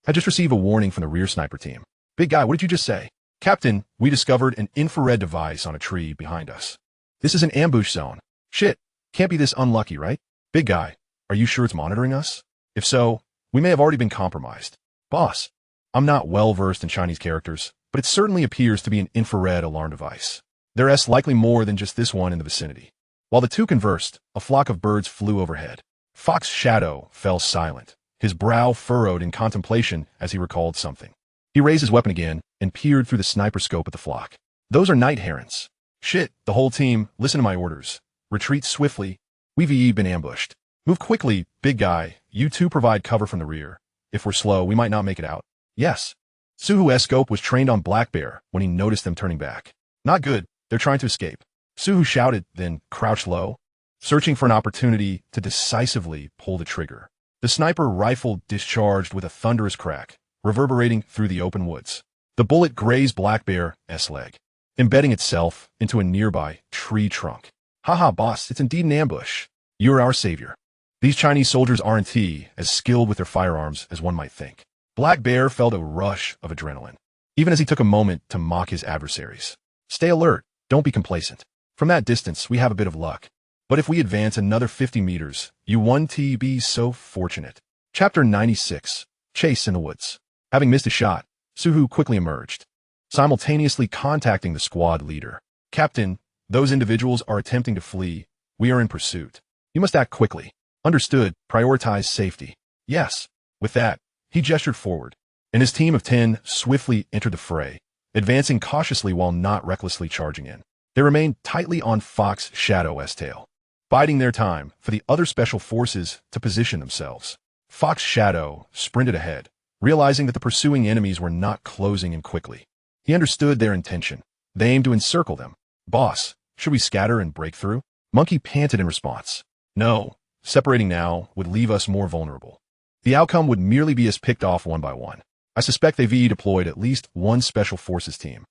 I just received a warning from the rear sniper team. Big guy, what did you just say? Captain, we discovered an infrared device on a tree behind us. This is an ambush zone. Shit, can't be this unlucky, right? Big guy, are you sure it's monitoring us? If so, we may have already been compromised. Boss, I'm not well-versed in Chinese characters, but it certainly appears to be an infrared alarm device. There's likely more than just this one in the vicinity. While the two conversed, a flock of birds flew overhead. Fox Shadow fell silent, his brow furrowed in contemplation as he recalled something. He raised his weapon again and peered through the sniper scope at the flock. Those are night herons. Shit, the whole team, listen to my orders. Retreat swiftly. We've been ambushed. Move quickly, big guy. You two provide cover from the rear. If we're slow, we might not make it out. Yes. Suhu's scope was trained on Black Bear when he noticed them turning back. Not good. They're trying to escape. Suhu shouted, then crouched low, searching for an opportunity to decisively pull the trigger. The sniper rifle discharged with a thunderous crack, reverberating through the open woods. The bullet grazed Black Bear's leg, embedding itself into a nearby tree trunk. Haha, boss, it's indeed an ambush. You're our savior. These Chinese soldiers aren't as skilled with their firearms as one might think. Black Bear felt a rush of adrenaline, even as he took a moment to mock his adversaries. Stay alert. Don't be complacent. From that distance, we have a bit of luck. But if we advance another 50 meters, you won't be so fortunate. Chapter 96. Chase in the Woods. Having missed a shot, Suhu quickly emerged, simultaneously contacting the squad leader. Captain, those individuals are attempting to flee. We are in pursuit. You must act quickly. Understood. Prioritize safety. Yes. With that, he gestured forward, and his team of 10 swiftly entered the fray, advancing cautiously while not recklessly charging in. They remained tightly on Fox Shadow's tail, biding their time for the other special forces to position themselves. Fox Shadow sprinted ahead, realizing that the pursuing enemies were not closing in quickly. He understood their intention. They aimed to encircle them. Boss, should we scatter and break through? Monkey panted in response. No, separating now would leave us more vulnerable. The outcome would merely be us picked off one by one. I suspect they've deployed at least one special forces team.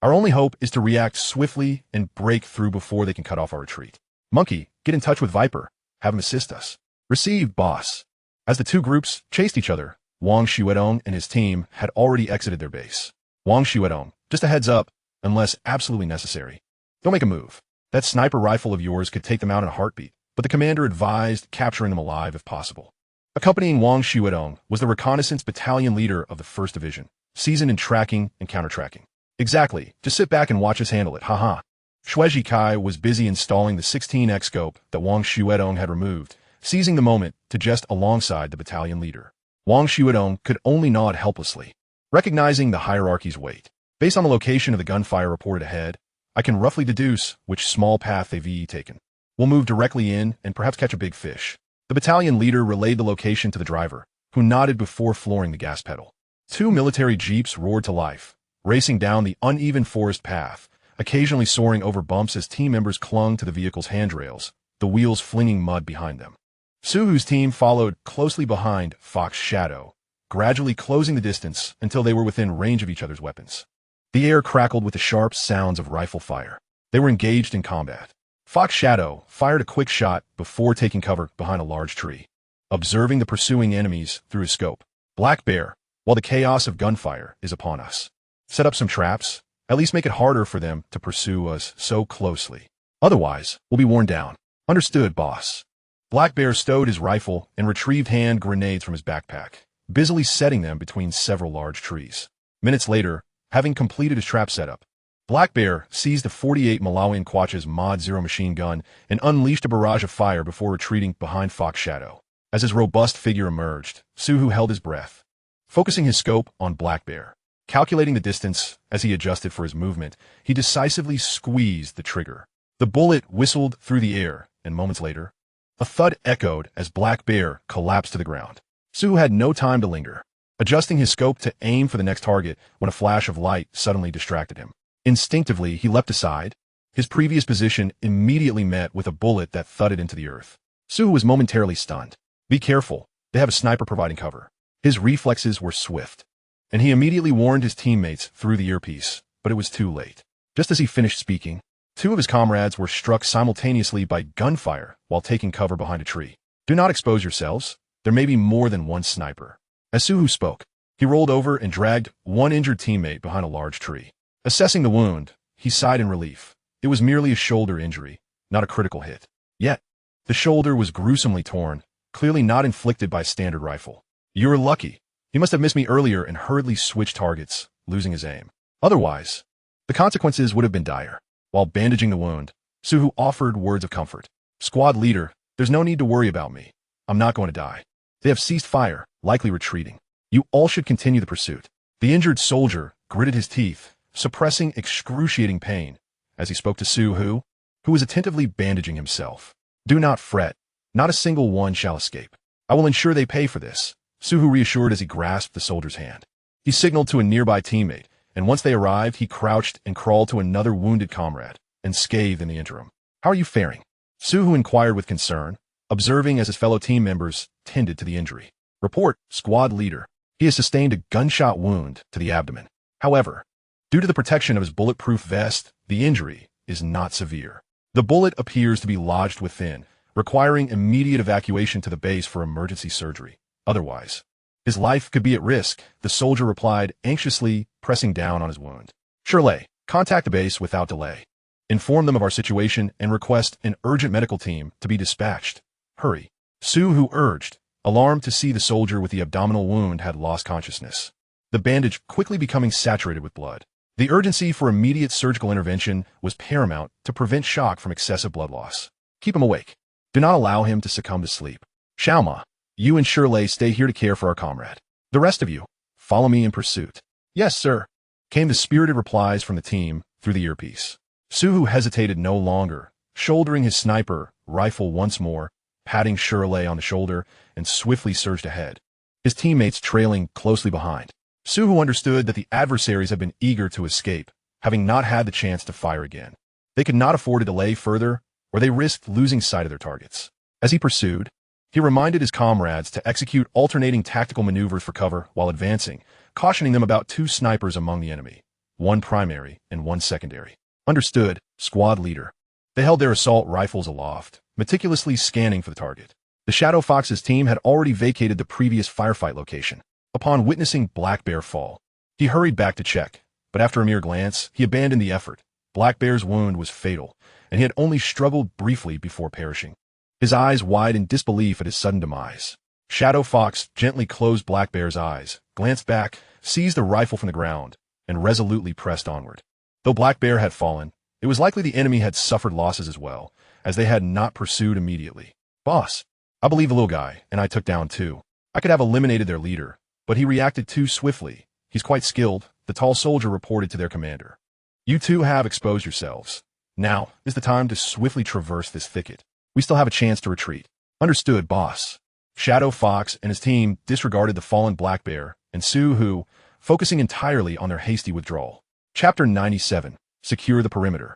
Our only hope is to react swiftly and break through before they can cut off our retreat. Monkey, get in touch with Viper. Have him assist us. Received, boss. As the two groups chased each other, Wang Xuedong and his team had already exited their base. Wang Xuedong, just a heads up, unless absolutely necessary. Don't make a move. That sniper rifle of yours could take them out in a heartbeat, but the commander advised capturing them alive if possible. Accompanying Wang Xuedong was the reconnaissance battalion leader of the 1st Division, seasoned in tracking and counter-tracking. Exactly, just sit back and watch us handle it, haha. Shueji Kai was busy installing the 16x scope that Wang Xuedong had removed, seizing the moment to jest alongside the battalion leader. Wang Xuedong could only nod helplessly, recognizing the hierarchy's weight. Based on the location of the gunfire reported ahead, I can roughly deduce which small path they've taken. We'll move directly in and perhaps catch a big fish. The battalion leader relayed the location to the driver, who nodded before flooring the gas pedal. 2 military jeeps roared to life, racing down the uneven forest path, occasionally soaring over bumps as team members clung to the vehicle's handrails, the wheels flinging mud behind them. Suhu's team followed closely behind Fox Shadow, gradually closing the distance until they were within range of each other's weapons. The air crackled with the sharp sounds of rifle fire. They were engaged in combat. Fox Shadow fired a quick shot before taking cover behind a large tree, observing the pursuing enemies through his scope. Black Bear, while the chaos of gunfire is upon us, set up some traps, at least make it harder for them to pursue us so closely. Otherwise, we'll be worn down. Understood, boss. Black Bear stowed his rifle and retrieved hand grenades from his backpack, busily setting them between several large trees. Minutes later, having completed his trap setup, Black Bear seized the 48 Malawian Quach's Mod 0 machine gun and unleashed a barrage of fire before retreating behind Fox Shadow. As his robust figure emerged, Suhu held his breath, focusing his scope on Black Bear. Calculating the distance as he adjusted for his movement, he decisively squeezed the trigger. The bullet whistled through the air, and moments later, a thud echoed as Black Bear collapsed to the ground. Suhu had no time to linger, adjusting his scope to aim for the next target when a flash of light suddenly distracted him. Instinctively, he leapt aside, his previous position immediately met with a bullet that thudded into the earth. Suhu was momentarily stunned. Be careful, they have a sniper providing cover. His reflexes were swift, and he immediately warned his teammates through the earpiece, but it was too late. Just as he finished speaking, two of his comrades were struck simultaneously by gunfire while taking cover behind a tree. Do not expose yourselves. There may be more than one sniper. As Suhu spoke, he rolled over and dragged one injured teammate behind a large tree. Assessing the wound, he sighed in relief. It was merely a shoulder injury, not a critical hit. Yet, the shoulder was gruesomely torn, clearly not inflicted by a standard rifle. You were lucky. He must have missed me earlier and hurriedly switched targets, losing his aim. Otherwise, the consequences would have been dire. While bandaging the wound, Suhu offered words of comfort. Squad leader, there's no need to worry about me. I'm not going to die. They have ceased fire, likely retreating. You all should continue the pursuit. The injured soldier gritted his teeth, suppressing excruciating pain, as he spoke to Suhu, who was attentively bandaging himself. Do not fret. Not a single one shall escape. I will ensure they pay for this, Suhu reassured as he grasped the soldier's hand. He signaled to a nearby teammate, and once they arrived, he crouched and crawled to another wounded comrade, unscathed in the interim. How are you faring? Suhu inquired with concern, observing as his fellow team members tended to the injury. Report, squad leader. He has sustained a gunshot wound to the abdomen. However, due to the protection of his bulletproof vest, the injury is not severe. The bullet appears to be lodged within, requiring immediate evacuation to the base for emergency surgery. Otherwise, his life could be at risk, the soldier replied, anxiously pressing down on his wound. Shirley, contact the base without delay. Inform them of our situation and request an urgent medical team to be dispatched. Hurry. Suhu urged, alarmed to see the soldier with the abdominal wound had lost consciousness, the bandage quickly becoming saturated with blood. The urgency for immediate surgical intervention was paramount to prevent shock from excessive blood loss. Keep him awake. Do not allow him to succumb to sleep. Xiaoma, you and Shirley stay here to care for our comrade. The rest of you, follow me in pursuit. Yes, sir, came the spirited replies from the team through the earpiece. Suhu hesitated no longer, shouldering his sniper rifle once more, patting Shirley on the shoulder, and swiftly surged ahead, his teammates trailing closely behind. Suhu understood that the adversaries had been eager to escape, having not had the chance to fire again. They could not afford to delay further, or they risked losing sight of their targets. As he pursued, he reminded his comrades to execute alternating tactical maneuvers for cover while advancing, cautioning them about two snipers among the enemy, one primary and one secondary. Understood, squad leader. They held their assault rifles aloft, meticulously scanning for the target. The Shadow Fox's team had already vacated the previous firefight location. Upon witnessing Black Bear fall, he hurried back to check, but after a mere glance, he abandoned the effort. Black Bear's wound was fatal, and he had only struggled briefly before perishing. His eyes wide in disbelief at his sudden demise. Shadow Fox gently closed Black Bear's eyes, glanced back, seized the rifle from the ground, and resolutely pressed onward. Though Black Bear had fallen, it was likely the enemy had suffered losses as well, as they had not pursued immediately. Boss, I believe the little guy and I took down two. I could have eliminated their leader, but he reacted too swiftly. He's quite skilled, the tall soldier reported to their commander. You two have exposed yourselves. Now is the time to swiftly traverse this thicket. We still have a chance to retreat. Understood, boss. Shadow Fox and his team disregarded the fallen Black Bear, and Suhu, focusing entirely on their hasty withdrawal. Chapter 97. Secure the perimeter.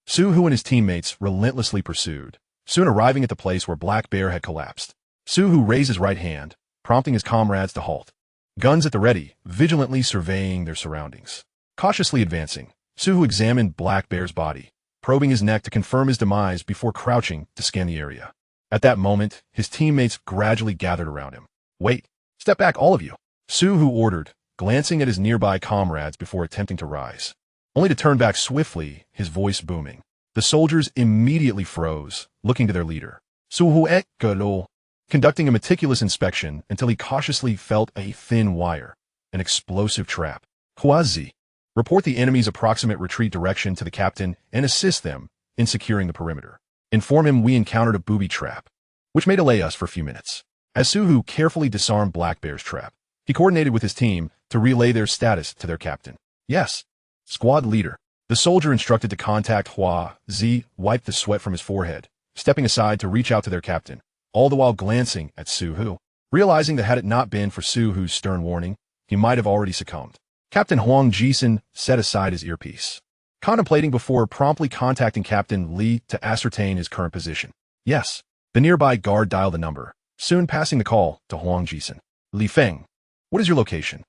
Suhu and his teammates relentlessly pursued, soon arriving at the place where Black Bear had collapsed. Suhu raised his right hand, prompting his comrades to halt. Guns at the ready, vigilantly surveying their surroundings. Cautiously advancing, Suhu examined Black Bear's body, probing his neck to confirm his demise before crouching to scan the area. At that moment, his teammates gradually gathered around him. Wait, step back all of you, Suhu ordered, glancing at his nearby comrades before attempting to rise, only to turn back swiftly, his voice booming. The soldiers immediately froze, looking to their leader. Suhu Ekalo, conducting a meticulous inspection until he cautiously felt a thin wire, an explosive trap. Huaxia, report the enemy's approximate retreat direction to the captain and assist them in securing the perimeter. Inform him we encountered a booby trap, which may delay us for a few minutes. As Suhu carefully disarmed Black Bear's trap, he coordinated with his team to relay their status to their captain. Yes. Squad leader. The soldier instructed to contact Huaxia wiped the sweat from his forehead, stepping aside to reach out to their captain, all the while glancing at Suhu, realizing that had it not been for Suhu's stern warning, he might have already succumbed. Captain Huang Jisun set aside his earpiece, contemplating before promptly contacting Captain Li to ascertain his current position. Yes. The nearby guard dialed the number, soon passing the call to Huang Jisun. Li Feng. What is your location?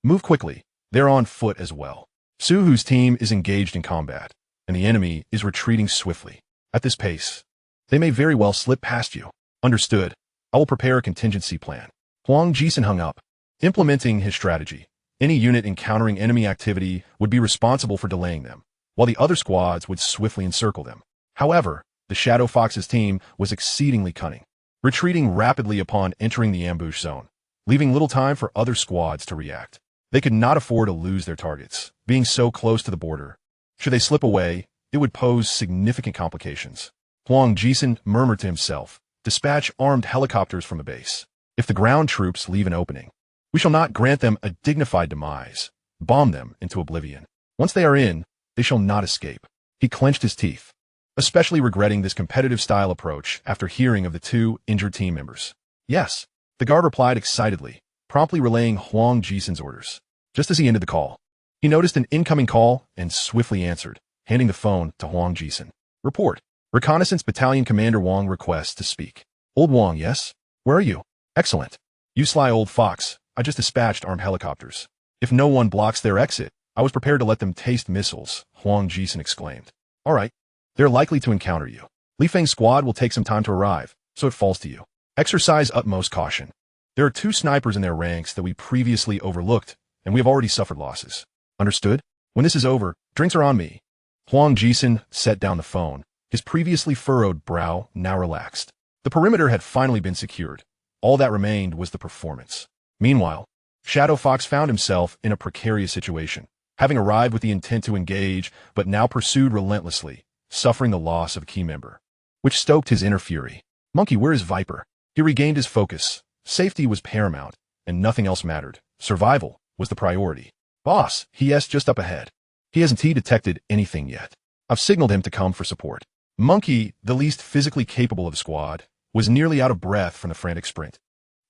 Move quickly. They're on foot as well. Suhu's team is engaged in combat, and the enemy is retreating swiftly. At this pace, they may very well slip past you. Understood. I will prepare a contingency plan. Huang Jisun hung up. Implementing his strategy, any unit encountering enemy activity would be responsible for delaying them, while the other squads would swiftly encircle them. However, the Shadow Fox's team was exceedingly cunning, retreating rapidly upon entering the ambush zone, leaving little time for other squads to react. They could not afford to lose their targets, being so close to the border. Should they slip away, it would pose significant complications. Huang Jisun murmured to himself, dispatch armed helicopters from the base. If the ground troops leave an opening, we shall not grant them a dignified demise, bomb them into oblivion. Once they are in, they shall not escape. He clenched his teeth, especially regretting this competitive style approach after hearing of the two injured team members. Yes, the guard replied excitedly, promptly relaying Huang Jisun's orders. Just as he ended the call, he noticed an incoming call and swiftly answered, handing the phone to Huang Jisun. Report. Reconnaissance Battalion Commander Wang requests to speak. Old Wang, yes? Where are you? Excellent. You sly old fox, I just dispatched armed helicopters. If no one blocks their exit, I was prepared to let them taste missiles, Huang Jisun exclaimed. All right. They're likely to encounter you. Li Feng's squad will take some time to arrive, so it falls to you. Exercise utmost caution. There are 2 snipers in their ranks that we previously overlooked, and we have already suffered losses. Understood? When this is over, drinks are on me. Huang Jisun set down the phone, his previously furrowed brow now relaxed. The perimeter had finally been secured. All that remained was the performance. Meanwhile, Shadow Fox found himself in a precarious situation, having arrived with the intent to engage, but now pursued relentlessly, suffering the loss of a key member, which stoked his inner fury. Monkey, where is Viper? He regained his focus. Safety was paramount, and nothing else mattered. Survival was the priority. Boss, he's just up ahead. He hasn't detected anything yet. I've signaled him to come for support. Monkey, the least physically capable of the squad, was nearly out of breath from the frantic sprint.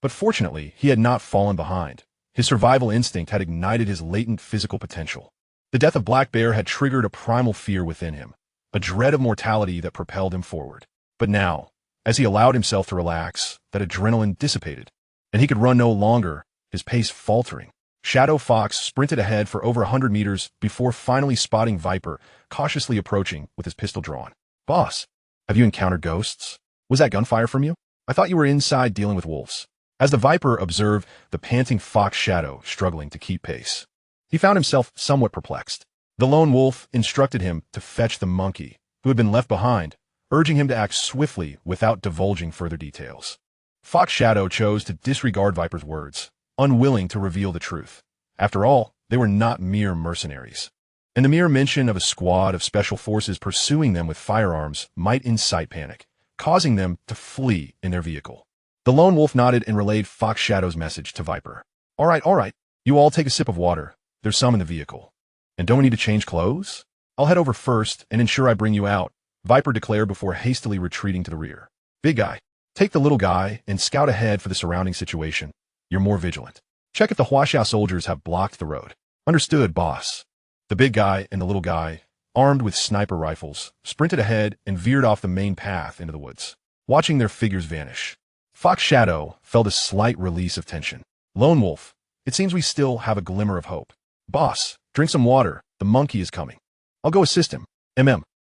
But fortunately, he had not fallen behind. His survival instinct had ignited his latent physical potential. The death of Black Bear had triggered a primal fear within him, a dread of mortality that propelled him forward. But now, as he allowed himself to relax, that adrenaline dissipated, and he could run no longer, his pace faltering. Shadow Fox sprinted ahead for over 100 meters before finally spotting Viper, cautiously approaching with his pistol drawn. Boss, have you encountered ghosts? Was that gunfire from you? I thought you were inside dealing with wolves. As the Viper observed the panting Fox Shadow struggling to keep pace, he found himself somewhat perplexed. The lone wolf instructed him to fetch the monkey, who had been left behind, urging him to act swiftly without divulging further details. Fox Shadow chose to disregard Viper's words, unwilling to reveal the truth. After all, they were not mere mercenaries, and the mere mention of a squad of special forces pursuing them with firearms might incite panic, causing them to flee in their vehicle. The lone wolf nodded and relayed Fox Shadow's message to Viper. All right. You all take a sip of water. There's some in the vehicle. And don't we need to change clothes? I'll head over first and ensure I bring you out, Viper declared before hastily retreating to the rear. Big guy, take the little guy and scout ahead for the surrounding situation. You're more vigilant. Check if the Huaxia soldiers have blocked the road. Understood, boss. The big guy and the little guy, armed with sniper rifles, sprinted ahead and veered off the main path into the woods, watching their figures vanish. Fox Shadow felt a slight release of tension. Lone Wolf, it seems we still have a glimmer of hope. Boss, drink some water. The monkey is coming. I'll go assist him.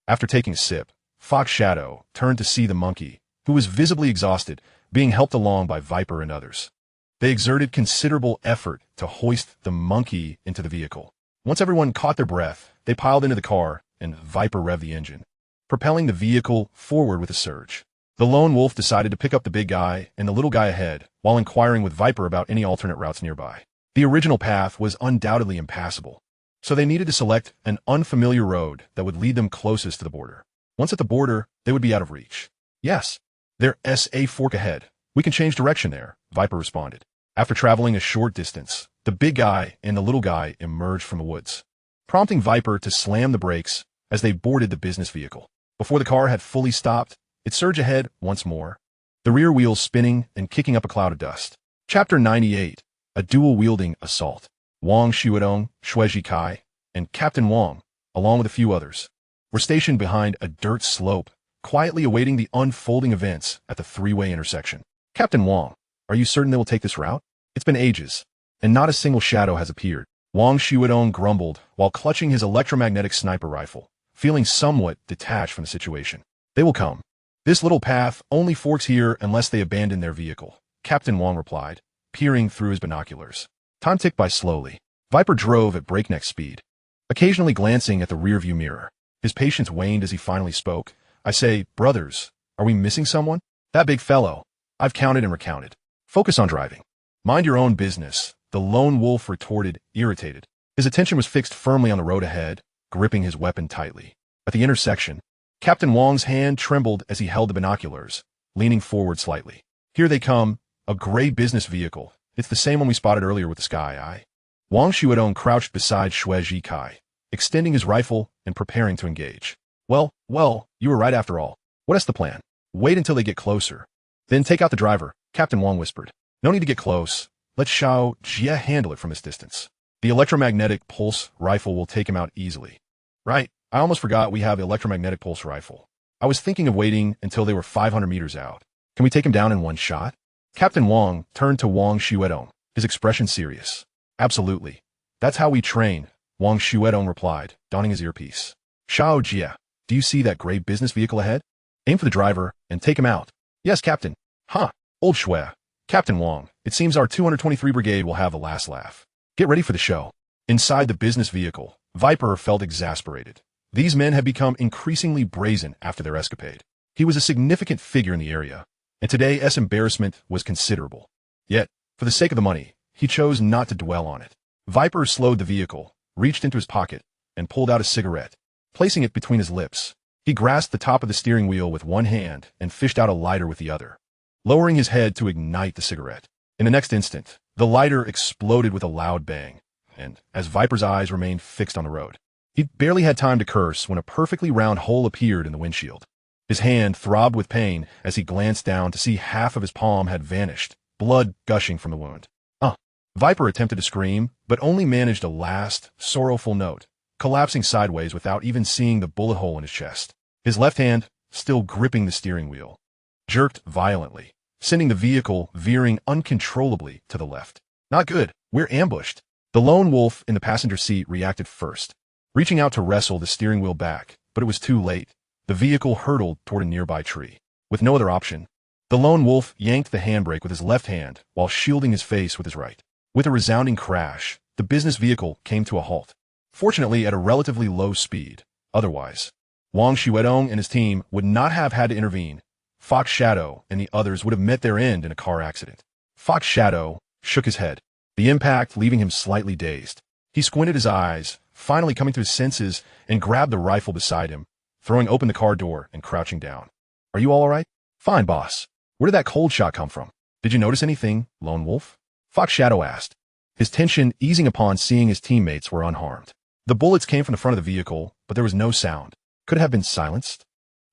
After taking a sip, Fox Shadow turned to see the monkey, who was visibly exhausted, being helped along by Viper and others. They exerted considerable effort to hoist the monkey into the vehicle. Once everyone caught their breath, they piled into the car, and Viper revved the engine, propelling the vehicle forward with a surge. The lone wolf decided to pick up the big guy and the little guy ahead, while inquiring with Viper about any alternate routes nearby. The original path was undoubtedly impassable, so they needed to select an unfamiliar road that would lead them closest to the border. Once at the border, they would be out of reach. Yes, there's a fork ahead, We can change direction there, Viper responded. After traveling a short distance, the big guy and the little guy emerged from the woods, prompting Viper to slam the brakes as they boarded the business vehicle. Before the car had fully stopped, it surged ahead once more, the rear wheels spinning and kicking up a cloud of dust. Chapter 98, a dual-wielding assault. Wang Xuedong, Chu Ge, and Captain Wang, along with a few others, were stationed behind a dirt slope, quietly awaiting the unfolding events at the three-way intersection. Captain Wang, are you certain they will take this route? It's been ages, and not a single shadow has appeared. Wang Xuedong grumbled while clutching his electromagnetic sniper rifle, feeling somewhat detached from the situation. They will come. This little path only forks here unless they abandon their vehicle, Captain Wang replied, peering through his binoculars. Time ticked by slowly. Viper drove at breakneck speed, occasionally glancing at the rearview mirror. His patience waned as he finally spoke. I say, brothers, are we missing someone? That big fellow. I've counted and recounted. Focus on driving. Mind your own business, the lone wolf retorted, irritated. His attention was fixed firmly on the road ahead, gripping his weapon tightly. At the intersection, Captain Wang's hand trembled as he held the binoculars, leaning forward slightly. Here they come, a gray business vehicle. It's the same one we spotted earlier with the sky eye. Wang Xuedong crouched beside Chu Ge, extending his rifle and preparing to engage. Well, you were right after all. What is the plan? Wait until they get closer. Then take out the driver, Captain Wang whispered. No need to get close. Let Chu Ge handle it from this distance. The electromagnetic pulse rifle will take him out easily. Right, I almost forgot we have the electromagnetic pulse rifle. I was thinking of waiting until they were 500 meters out. Can we take him down in one shot? Captain Wang turned to Wang Xuedong, his expression serious. Absolutely. That's how we train, Wang Xuedong replied, donning his earpiece. Chu Ge, do you see that gray business vehicle ahead? Aim for the driver and take him out. Yes, Captain. Huh, old Shui. Captain Wang, it seems our 223 Brigade will have the last laugh. Get ready for the show. Inside the business vehicle, Viper felt exasperated. These men had become increasingly brazen after their escapade. He was a significant figure in the area, and today's embarrassment was considerable. Yet, for the sake of the money, he chose not to dwell on it. Viper slowed the vehicle, reached into his pocket, and pulled out a cigarette, placing it between his lips. He grasped the top of the steering wheel with one hand and fished out a lighter with the other, lowering his head to ignite the cigarette. In the next instant, the lighter exploded with a loud bang, and as Viper's eyes remained fixed on the road, he barely had time to curse when a perfectly round hole appeared in the windshield. His hand throbbed with pain as he glanced down to see half of his palm had vanished, blood gushing from the wound. Viper attempted to scream, but only managed a last, sorrowful note, collapsing sideways without even seeing the bullet hole in his chest. His left hand, still gripping the steering wheel, jerked violently, sending the vehicle veering uncontrollably to the left. Not good. We're ambushed. The lone wolf in the passenger seat reacted first, reaching out to wrestle the steering wheel back, but it was too late. The vehicle hurtled toward a nearby tree. With no other option, the lone wolf yanked the handbrake with his left hand while shielding his face with his right. With a resounding crash, the business vehicle came to a halt, fortunately at a relatively low speed. Otherwise, Wang Xuedong and his team would not have had to intervene. Fox Shadow and the others would have met their end in a car accident. Fox Shadow shook his head, the impact leaving him slightly dazed. He squinted his eyes, finally coming to his senses, and grabbed the rifle beside him, throwing open the car door and crouching down. Are you all right? Fine, boss. Where did that cold shot come from? Did you notice anything, Lone Wolf? Fox Shadow asked, his tension easing upon seeing his teammates were unharmed. The bullets came from the front of the vehicle, but there was no sound. Could it have been silenced?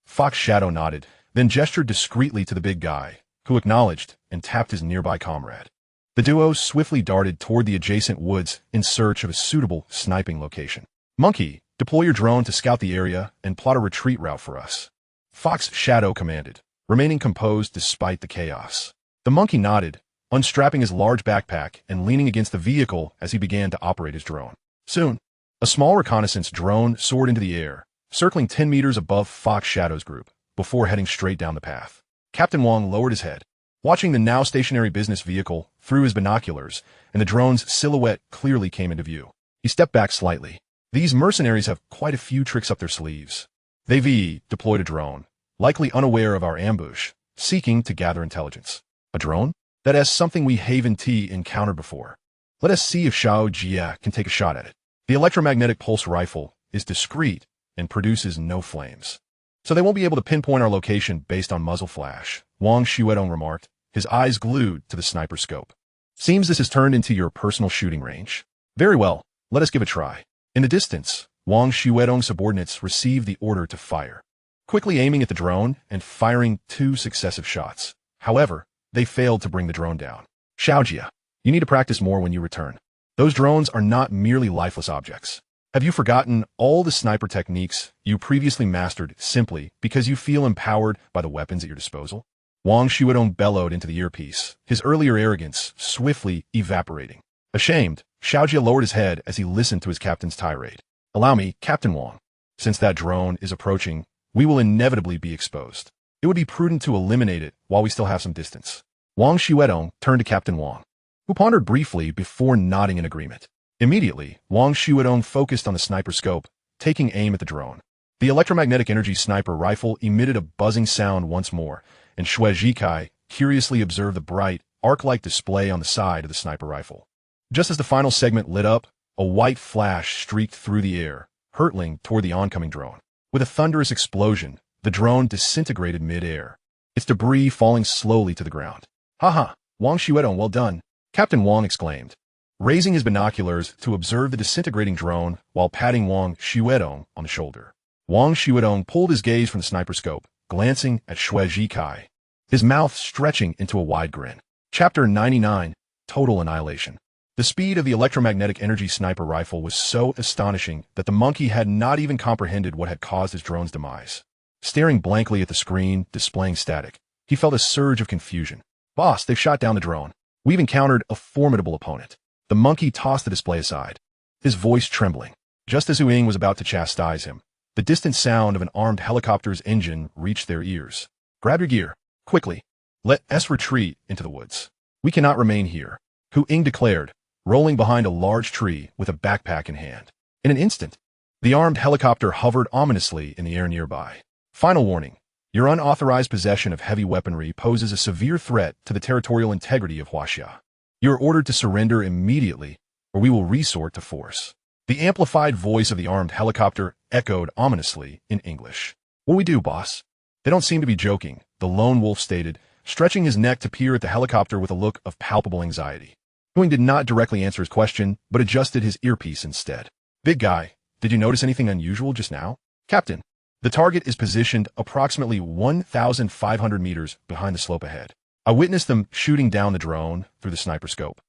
Fox Shadow nodded, then gestured discreetly to the big guy, who acknowledged and tapped his nearby comrade. The duo swiftly darted toward the adjacent woods in search of a suitable sniping location. Monkey, deploy your drone to scout the area and plot a retreat route for us. Fox Shadow commanded, remaining composed despite the chaos. The monkey nodded, unstrapping his large backpack and leaning against the vehicle as he began to operate his drone. Soon, a small reconnaissance drone soared into the air, circling 10 meters above Fox Shadow's group, before heading straight down the path. Captain Wang lowered his head, watching the now stationary business vehicle through his binoculars, and the drone's silhouette clearly came into view. He stepped back slightly. These mercenaries have quite a few tricks up their sleeves. They've deployed a drone, likely unaware of our ambush, seeking to gather intelligence. A drone? That is something we Haven T encountered before. Let us see if Chu Ge can take a shot at it. The electromagnetic pulse rifle is discreet and produces no flames, so they won't be able to pinpoint our location based on muzzle flash, Wang Xuedong remarked, his eyes glued to the sniper scope. Seems this has turned into your personal shooting range. Very well, let us give a try. In the distance, Wang Xuedong's subordinates received the order to fire, quickly aiming at the drone and firing 2 successive shots. However, they failed to bring the drone down. Xiaojia, you need to practice more when you return. Those drones are not merely lifeless objects. Have you forgotten all the sniper techniques you previously mastered simply because you feel empowered by the weapons at your disposal? Wang Xuedong bellowed into the earpiece, his earlier arrogance swiftly evaporating. Ashamed, Xiaojia lowered his head as he listened to his captain's tirade. Allow me, Captain Wang. Since that drone is approaching, we will inevitably be exposed. It would be prudent to eliminate it while we still have some distance. Wang Xuedong turned to Captain Wang, who pondered briefly before nodding in agreement. Immediately, Wang Xuedong focused on the sniper scope, taking aim at the drone. The electromagnetic energy sniper rifle emitted a buzzing sound once more, and Chu Ge curiously observed the bright, arc-like display on the side of the sniper rifle. Just as the final segment lit up, a white flash streaked through the air, hurtling toward the oncoming drone. With a thunderous explosion, the drone disintegrated mid-air, its debris falling slowly to the ground. "Haha, Wang Xuedong, well done," Captain Wang exclaimed, raising his binoculars to observe the disintegrating drone while patting Wang Xuedong on the shoulder. Wang Xuedong pulled his gaze from the sniper scope, glancing at Chu Ge, his mouth stretching into a wide grin. Chapter 99, Total Annihilation. The speed of the electromagnetic energy sniper rifle was so astonishing that the monkey had not even comprehended what had caused his drone's demise. Staring blankly at the screen, displaying static, he felt a surge of confusion. "Boss, they've shot down the drone. We've encountered a formidable opponent." The monkey tossed the display aside, his voice trembling. Just as Huang was about to chastise him, the distant sound of an armed helicopter's engine reached their ears. "Grab your gear, quickly. Let us retreat into the woods. We cannot remain here," Huang declared, rolling behind a large tree with a backpack in hand. In an instant, the armed helicopter hovered ominously in the air nearby. Final warning, your unauthorized possession of heavy weaponry poses a severe threat to the territorial integrity of Huaxia. You are ordered to surrender immediately, or we will resort to force. The amplified voice of the armed helicopter echoed ominously in English. "What do we do, boss?" "They don't seem to be joking," the lone wolf stated, stretching his neck to peer at the helicopter with a look of palpable anxiety. Huang did not directly answer his question, but adjusted his earpiece instead. "Big guy, did you notice anything unusual just now?" "Captain, the target is positioned approximately 1,500 meters behind the slope ahead. I witnessed them shooting down the drone through the sniper scope,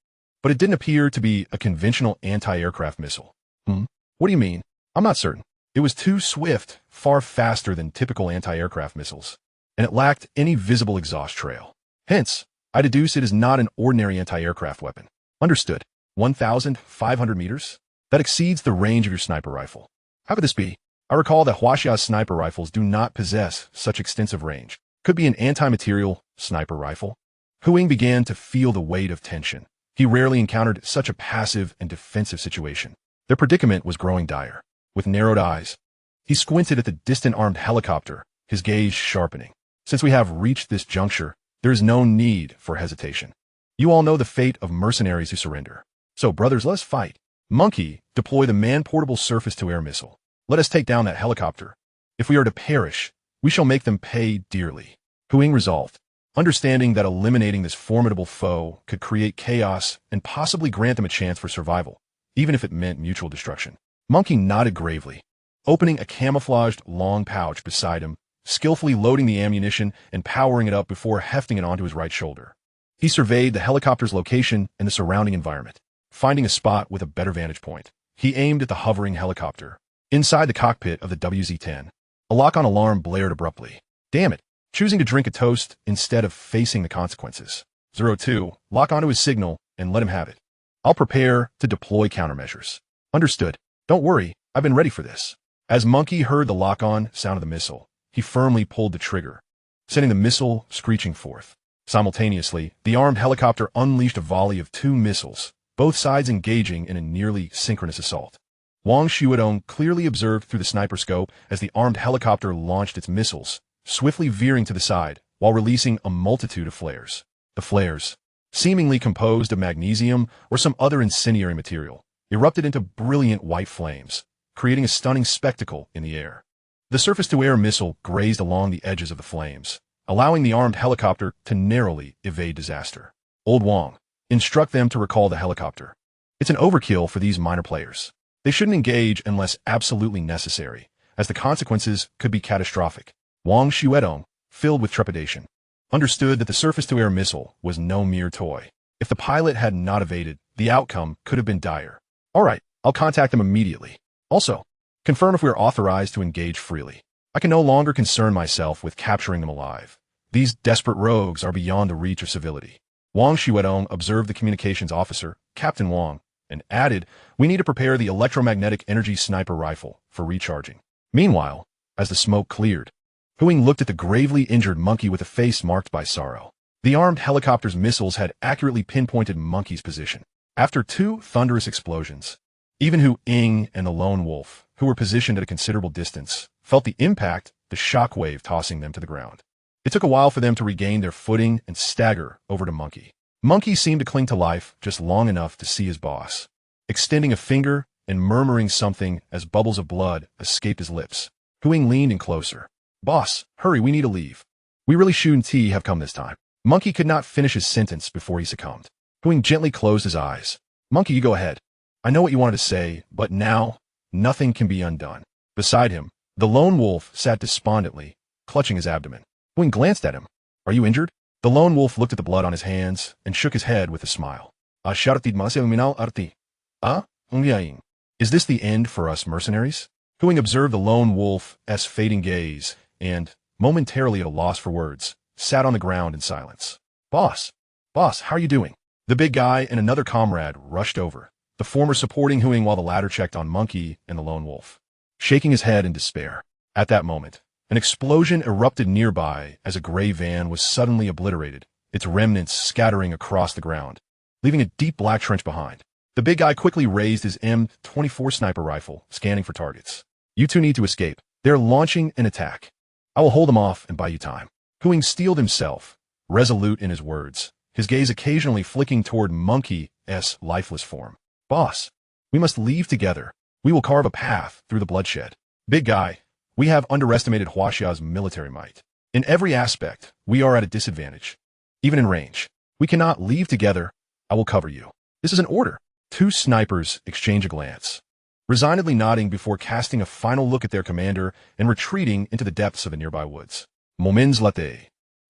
but it didn't appear to be a conventional anti-aircraft missile." "What do you mean?" "I'm not certain. It was too swift, far faster than typical anti-aircraft missiles, and it lacked any visible exhaust trail. Hence, I deduce it is not an ordinary anti-aircraft weapon." "Understood. 1,500 meters? That exceeds the range of your sniper rifle. How could this be? I recall that Huaxia's sniper rifles do not possess such extensive range. Could be an anti-material sniper rifle." Huang began to feel the weight of tension. He rarely encountered such a passive and defensive situation. Their predicament was growing dire. With narrowed eyes, he squinted at the distant armed helicopter, his gaze sharpening. "Since we have reached this juncture, there is no need for hesitation. You all know the fate of mercenaries who surrender. So, brothers, let us fight. Monkey, deploy the man-portable surface-to-air missile. Let us take down that helicopter. If we are to perish, we shall make them pay dearly." Huang resolved, understanding that eliminating this formidable foe could create chaos and possibly grant them a chance for survival, even if it meant mutual destruction. Monkey nodded gravely, opening a camouflaged long pouch beside him, skillfully loading the ammunition and powering it up before hefting it onto his right shoulder. He surveyed the helicopter's location and the surrounding environment. Finding a spot with a better vantage point, he aimed at the hovering helicopter. Inside the cockpit of the WZ-10, a lock-on alarm blared abruptly. Damn it, choosing to drink a toast instead of facing the consequences. 02, lock onto his signal and let him have it. I'll prepare to deploy countermeasures. Understood. Don't worry, I've been ready for this. As Monkey heard the lock-on sound of the missile, he firmly pulled the trigger, sending the missile screeching forth. Simultaneously, the armed helicopter unleashed a volley of 2 missiles, both sides engaging in a nearly synchronous assault. Wang Xuedong clearly observed through the sniper scope as the armed helicopter launched its missiles, swiftly veering to the side while releasing a multitude of flares. The flares, seemingly composed of magnesium or some other incendiary material, erupted into brilliant white flames, creating a stunning spectacle in the air. The surface-to-air missile grazed along the edges of the flames, allowing the armed helicopter to narrowly evade disaster. Old Wang, instruct them to recall the helicopter. It's an overkill for these minor players. They shouldn't engage unless absolutely necessary, as the consequences could be catastrophic. Wang Xuedong, filled with trepidation, understood that the surface-to-air missile was no mere toy. If the pilot had not evaded, the outcome could have been dire. All right, I'll contact them immediately. Also, confirm if we are authorized to engage freely. I can no longer concern myself with capturing them alive. These desperate rogues are beyond the reach of civility. Wang Xuedong observed the communications officer, Captain Wang, and added, we need to prepare the electromagnetic energy sniper rifle for recharging. Meanwhile, as the smoke cleared, Huing looked at the gravely injured monkey with a face marked by sorrow. The armed helicopter's missiles had accurately pinpointed Monkey's position. After 2 thunderous explosions, even Hu Ying and the lone wolf, who were positioned at a considerable distance, felt the impact, the shockwave tossing them to the ground. It took a while for them to regain their footing and stagger over to Monkey. Monkey seemed to cling to life just long enough to see his boss, extending a finger and murmuring something as bubbles of blood escaped his lips. Huing leaned in closer. Boss, hurry, we need to leave. We really shouldn't have come this time. Monkey could not finish his sentence before he succumbed. Huing gently closed his eyes. Monkey, you go ahead. I know what you wanted to say, but now, nothing can be undone. Beside him, the lone wolf sat despondently, clutching his abdomen. Huing glanced at him. Are you injured? The lone wolf looked at the blood on his hands and shook his head with a smile. Is this the end for us mercenaries? Huing observed the lone wolf's fading gaze and, momentarily at a loss for words, sat on the ground in silence. Boss, how are you doing? The big guy and another comrade rushed over, the former supporting Huing while the latter checked on Monkey and the lone wolf, shaking his head in despair. At that moment, an explosion erupted nearby as a gray van was suddenly obliterated, its remnants scattering across the ground, leaving a deep black trench behind. The big guy quickly raised his M24 sniper rifle, scanning for targets. You two need to escape. They're launching an attack. I will hold them off and buy you time. Huing steeled himself, resolute in his words, his gaze occasionally flicking toward Monkey's lifeless form. Boss, we must leave together. We will carve a path through the bloodshed. Big guy, we have underestimated Huaxia's military might. In every aspect, we are at a disadvantage. Even in range. We cannot leave together. I will cover you. This is an order. 2 snipers exchange a glance, resignedly nodding before casting a final look at their commander and retreating into the depths of the nearby woods. Moments later,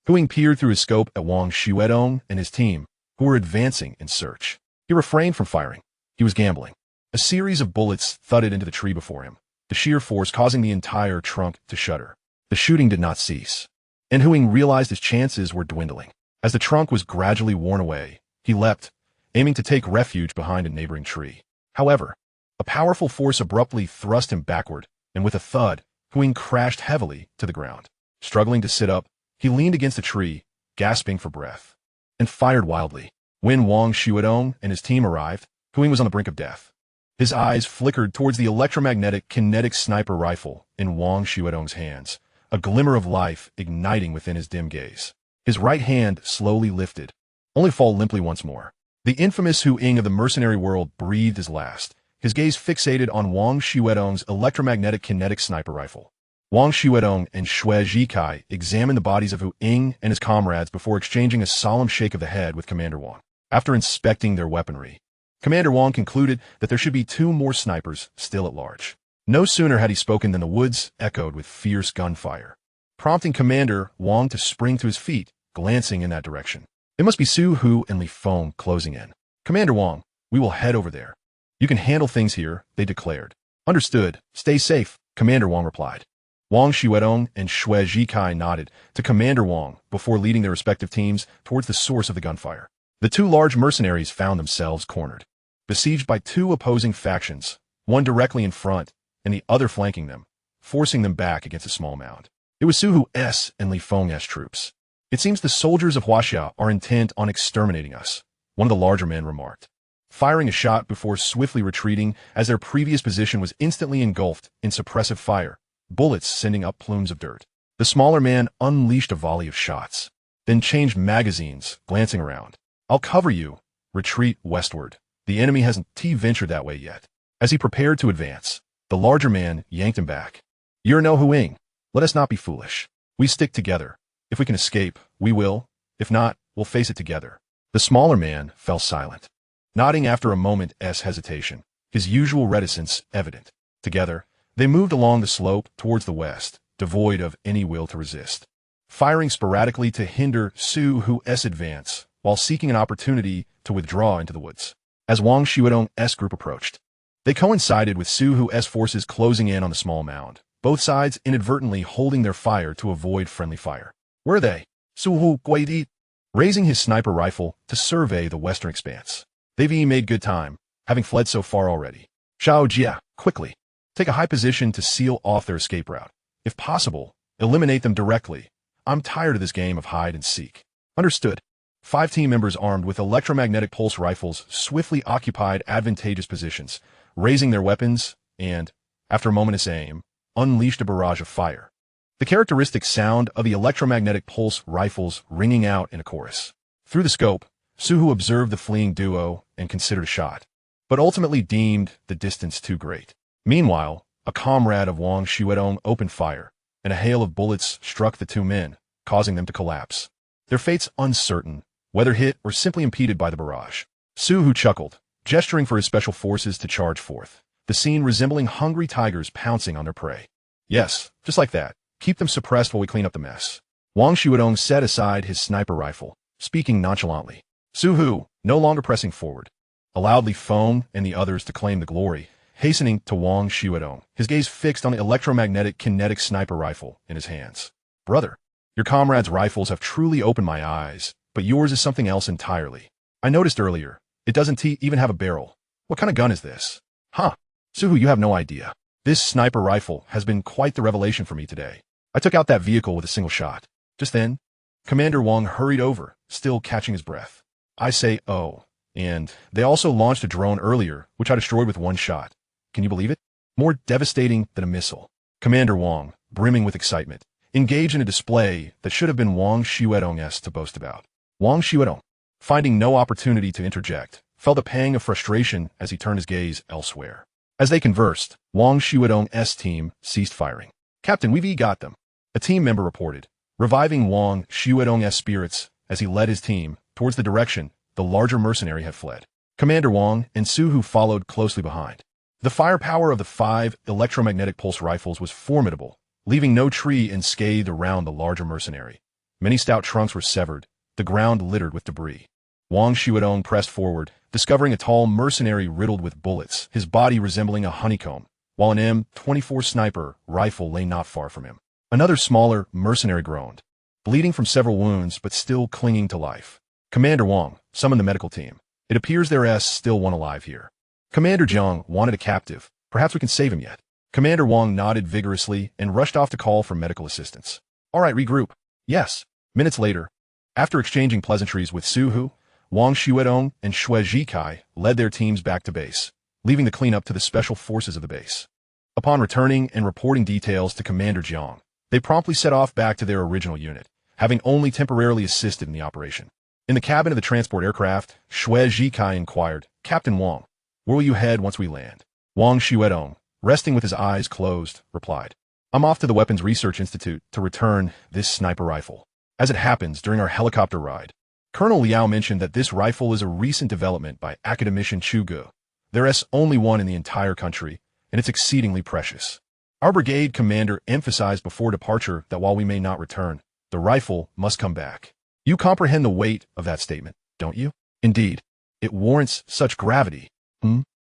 Huing peered through his scope at Wang Xuedong and his team, who were advancing in search. He refrained from firing. He was gambling. A series of bullets thudded into the tree before him, the sheer force causing the entire trunk to shudder. The shooting did not cease, and Huing realized his chances were dwindling. As the trunk was gradually worn away, he leapt, aiming to take refuge behind a neighboring tree. However, a powerful force abruptly thrust him backward, and with a thud, Huing crashed heavily to the ground. Struggling to sit up, he leaned against a tree, gasping for breath, and fired wildly. When Wang Xuedong and his team arrived, Huing was on the brink of death. His eyes flickered towards the electromagnetic kinetic sniper rifle in Wang Xuedong's hands, a glimmer of life igniting within his dim gaze. His right hand slowly lifted, only to fall limply once more. The infamous Hu Ying of the mercenary world breathed his last, his gaze fixated on Wang Xuedong's electromagnetic kinetic sniper rifle. Wang Xuedong and Chu Ge examined the bodies of Hu Ying and his comrades before exchanging a solemn shake of the head with Commander Wang. After inspecting their weaponry, Commander Wang concluded that there should be 2 more snipers still at large. No sooner had he spoken than the woods echoed with fierce gunfire, prompting Commander Wang to spring to his feet, glancing in that direction. It must be Su Hu and Li Feng closing in. Commander Wang, we will head over there. You can handle things here, they declared. Understood. Stay safe, Commander Wang replied. Wang Xuedong and Chu Ge nodded to Commander Wang before leading their respective teams towards the source of the gunfire. The 2 large mercenaries found themselves cornered, besieged by 2 opposing factions, one directly in front and the other flanking them, forcing them back against a small mound. It was Su Hu's and Li Feng's troops. It seems the soldiers of Huaxia are intent on exterminating us, one of the larger men remarked, firing a shot before swiftly retreating as their previous position was instantly engulfed in suppressive fire, bullets sending up plumes of dirt. The smaller man unleashed a volley of shots, then changed magazines, glancing around. I'll cover you. Retreat westward. The enemy hasn't ventured that way yet. As he prepared to advance, the larger man yanked him back. You're no Hu Ying. Let us not be foolish. We stick together. If we can escape, we will. If not, we'll face it together. The smaller man fell silent, nodding after a moment's hesitation, his usual reticence evident. Together, they moved along the slope towards the west, devoid of any will to resist, firing sporadically to hinder Chu Ge's advance, while seeking an opportunity to withdraw into the woods. As Wang Xuedong's group approached, they coincided with Chu Ge's forces closing in on the small mound, both sides inadvertently holding their fire to avoid friendly fire. Where are they? Chu Ge, raising his sniper rifle to survey the western expanse. They've made good time, having fled so far already. Chu Ge, quickly, take a high position to seal off their escape route. If possible, eliminate them directly. I'm tired of this game of hide and seek. Understood. 5 team members armed with electromagnetic pulse rifles swiftly occupied advantageous positions, raising their weapons and, after a moment's aim, unleashed a barrage of fire. The characteristic sound of the electromagnetic pulse rifles ringing out in a chorus. Through the scope, Chu Ge observed the fleeing duo and considered a shot, but ultimately deemed the distance too great. Meanwhile, a comrade of Wang Xuedong opened fire, and a hail of bullets struck the 2 men, causing them to collapse. Their fates uncertain, whether hit or simply impeded by the barrage. Chu Ge chuckled, gesturing for his special forces to charge forth, the scene resembling hungry tigers pouncing on their prey. Yes, just like that. Keep them suppressed while we clean up the mess. Wang Xuedong set aside his sniper rifle, speaking nonchalantly. Chu Ge, no longer pressing forward, loudly foamed and the others to claim the glory, hastening to Wang Xuedong, his gaze fixed on the electromagnetic kinetic sniper rifle in his hands. Brother, your comrades' rifles have truly opened my eyes, but yours is something else entirely. I noticed earlier, it doesn't even have a barrel. What kind of gun is this? Huh. Chu Ge, you have no idea. This sniper rifle has been quite the revelation for me today. I took out that vehicle with a single shot. Just then, Commander Wang hurried over, still catching his breath. I say, oh, and they also launched a drone earlier, which I destroyed with 1 shot. Can you believe it? More devastating than a missile. Commander Wang, brimming with excitement, engaged in a display that should have been Wang Xuedong's to boast about. Wang Xuedong, finding no opportunity to interject, felt a pang of frustration as he turned his gaze elsewhere. As they conversed, Wang Xuedong's team ceased firing. Captain, we've got them, a team member reported, reviving Wang Xuedong's spirits as he led his team towards the direction the larger mercenary had fled. Commander Wang and Chu Ge followed closely behind. The firepower of the 5 electromagnetic pulse rifles was formidable, leaving no tree unscathed around the larger mercenary. Many stout trunks were severed, the ground littered with debris. Wang Xuedong pressed forward, discovering a tall mercenary riddled with bullets, his body resembling a honeycomb, while an M24 sniper rifle lay not far from him. Another smaller mercenary groaned, bleeding from several wounds but still clinging to life. Commander Wang, summon the medical team. It appears there's still one alive here. Commander Jiang wanted a captive. Perhaps we can save him yet. Commander Wang nodded vigorously and rushed off to call for medical assistance. All right, regroup. Yes. Minutes later, after exchanging pleasantries with Chu Ge, Wang Xuedong and Chu Ge led their teams back to base, leaving the cleanup to the special forces of the base. Upon returning and reporting details to Commander Jiang, they promptly set off back to their original unit, having only temporarily assisted in the operation. In the cabin of the transport aircraft, Chu Ge inquired, Captain Wang, where will you head once we land? Wang Xuedong, resting with his eyes closed, replied, I'm off to the Weapons Research Institute to return this sniper rifle. As it happens, during our helicopter ride, Colonel Liao mentioned that this rifle is a recent development by Academician Chu Ge. There's only one in the entire country, and it's exceedingly precious. Our brigade commander emphasized before departure that while we may not return, the rifle must come back. You comprehend the weight of that statement, don't you? Indeed, it warrants such gravity.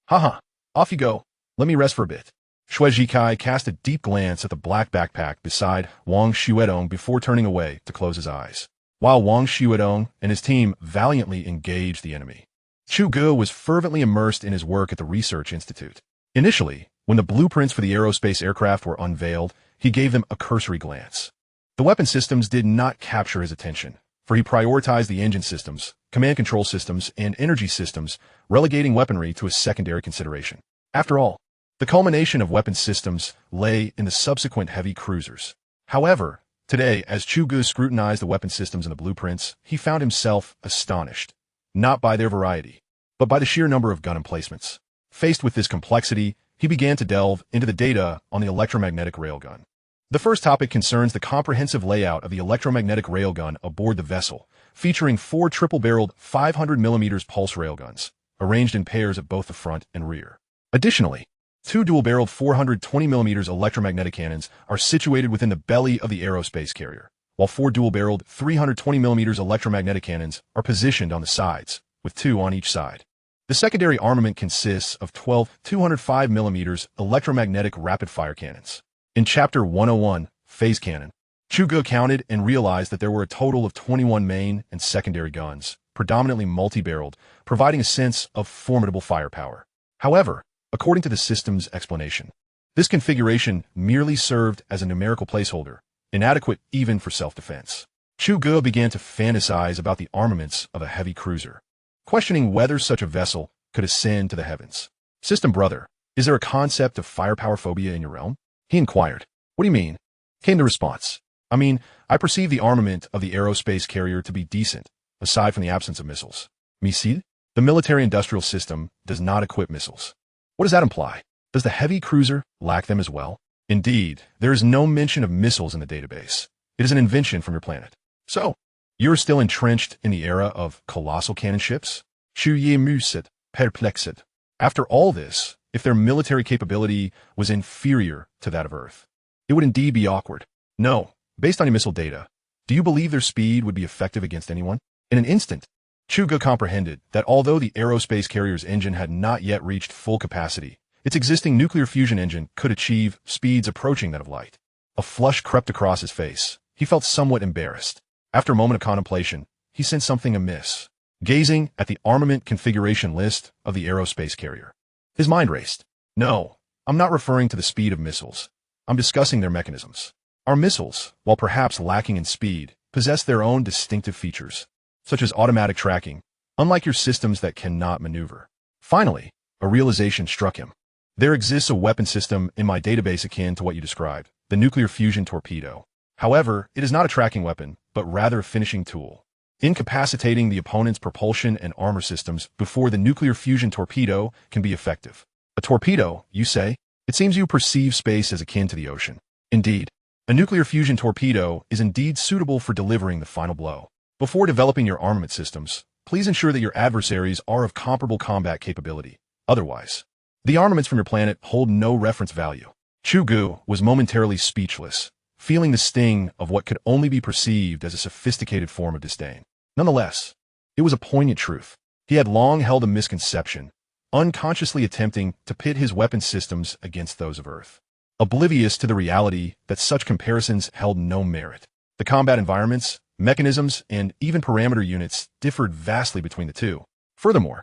Haha, off you go. Let me rest for a bit. Chu Ge cast a deep glance at the black backpack beside Wang Xuedong before turning away to close his eyes, while Wang Xuedong and his team valiantly engaged the enemy. Chu Ge was fervently immersed in his work at the Research Institute. Initially, when the blueprints for the aerospace aircraft were unveiled, he gave them a cursory glance. The weapon systems did not capture his attention, for he prioritized the engine systems, command control systems, and energy systems, relegating weaponry to a secondary consideration. After all, the culmination of weapon systems lay in the subsequent heavy cruisers. However, today, as Chu Ge scrutinized the weapon systems in the blueprints, he found himself astonished, not by their variety, but by the sheer number of gun emplacements. Faced with this complexity, he began to delve into the data on the electromagnetic railgun. The first topic concerns the comprehensive layout of the electromagnetic railgun aboard the vessel, featuring 4 triple-barreled 500mm pulse railguns, arranged in pairs at both the front and rear. Additionally, 2 dual-barreled 420mm electromagnetic cannons are situated within the belly of the Aerospace carrier, while 4 dual-barreled 320mm electromagnetic cannons are positioned on the sides, with 2 on each side. The secondary armament consists of 12 205mm electromagnetic rapid-fire cannons. In Chapter 101, Phase Cannon, Chu Ge counted and realized that there were a total of 21 main and secondary guns, predominantly multi-barreled, providing a sense of formidable firepower. However, according to the system's explanation, this configuration merely served as a numerical placeholder, inadequate even for self-defense. Chu Ge began to fantasize about the armaments of a heavy cruiser, questioning whether such a vessel could ascend to the heavens. System brother, is there a concept of firepower phobia in your realm? He inquired. What do you mean? Came the response. I mean, I perceive the armament of the Aerospace carrier to be decent, aside from the absence of missiles. Missile? The military-industrial system does not equip missiles. What does that imply? Does the heavy cruiser lack them as well? Indeed, there is no mention of missiles in the database. It is an invention from your planet. So, you're still entrenched in the era of colossal cannon ships? Chu Ge mused, perplexed. After all this, if their military capability was inferior to that of Earth, it would indeed be awkward. No, based on your missile data, do you believe their speed would be effective against anyone? In an instant, Chu Ge comprehended that although the Aerospace carrier's engine had not yet reached full capacity, its existing nuclear fusion engine could achieve speeds approaching that of light. A flush crept across his face. He felt somewhat embarrassed. After a moment of contemplation, he sensed something amiss. Gazing at the armament configuration list of the Aerospace carrier, his mind raced. No, I'm not referring to the speed of missiles. I'm discussing their mechanisms. Our missiles, while perhaps lacking in speed, possess their own distinctive features, such as automatic tracking, unlike your systems that cannot maneuver. Finally, a realization struck him. There exists a weapon system in my database akin to what you described, the nuclear fusion torpedo. However, it is not a tracking weapon, but rather a finishing tool, incapacitating the opponent's propulsion and armor systems before the nuclear fusion torpedo can be effective. A torpedo, you say? It seems you perceive space as akin to the ocean. Indeed, a nuclear fusion torpedo is indeed suitable for delivering the final blow. Before developing your armament systems, please ensure that your adversaries are of comparable combat capability. Otherwise, the armaments from your planet hold no reference value. Chu Ge was momentarily speechless, feeling the sting of what could only be perceived as a sophisticated form of disdain. Nonetheless, it was a poignant truth. He had long held a misconception, unconsciously attempting to pit his weapon systems against those of Earth, oblivious to the reality that such comparisons held no merit. The combat environments, mechanisms, and even parameter units differed vastly between the two. Furthermore,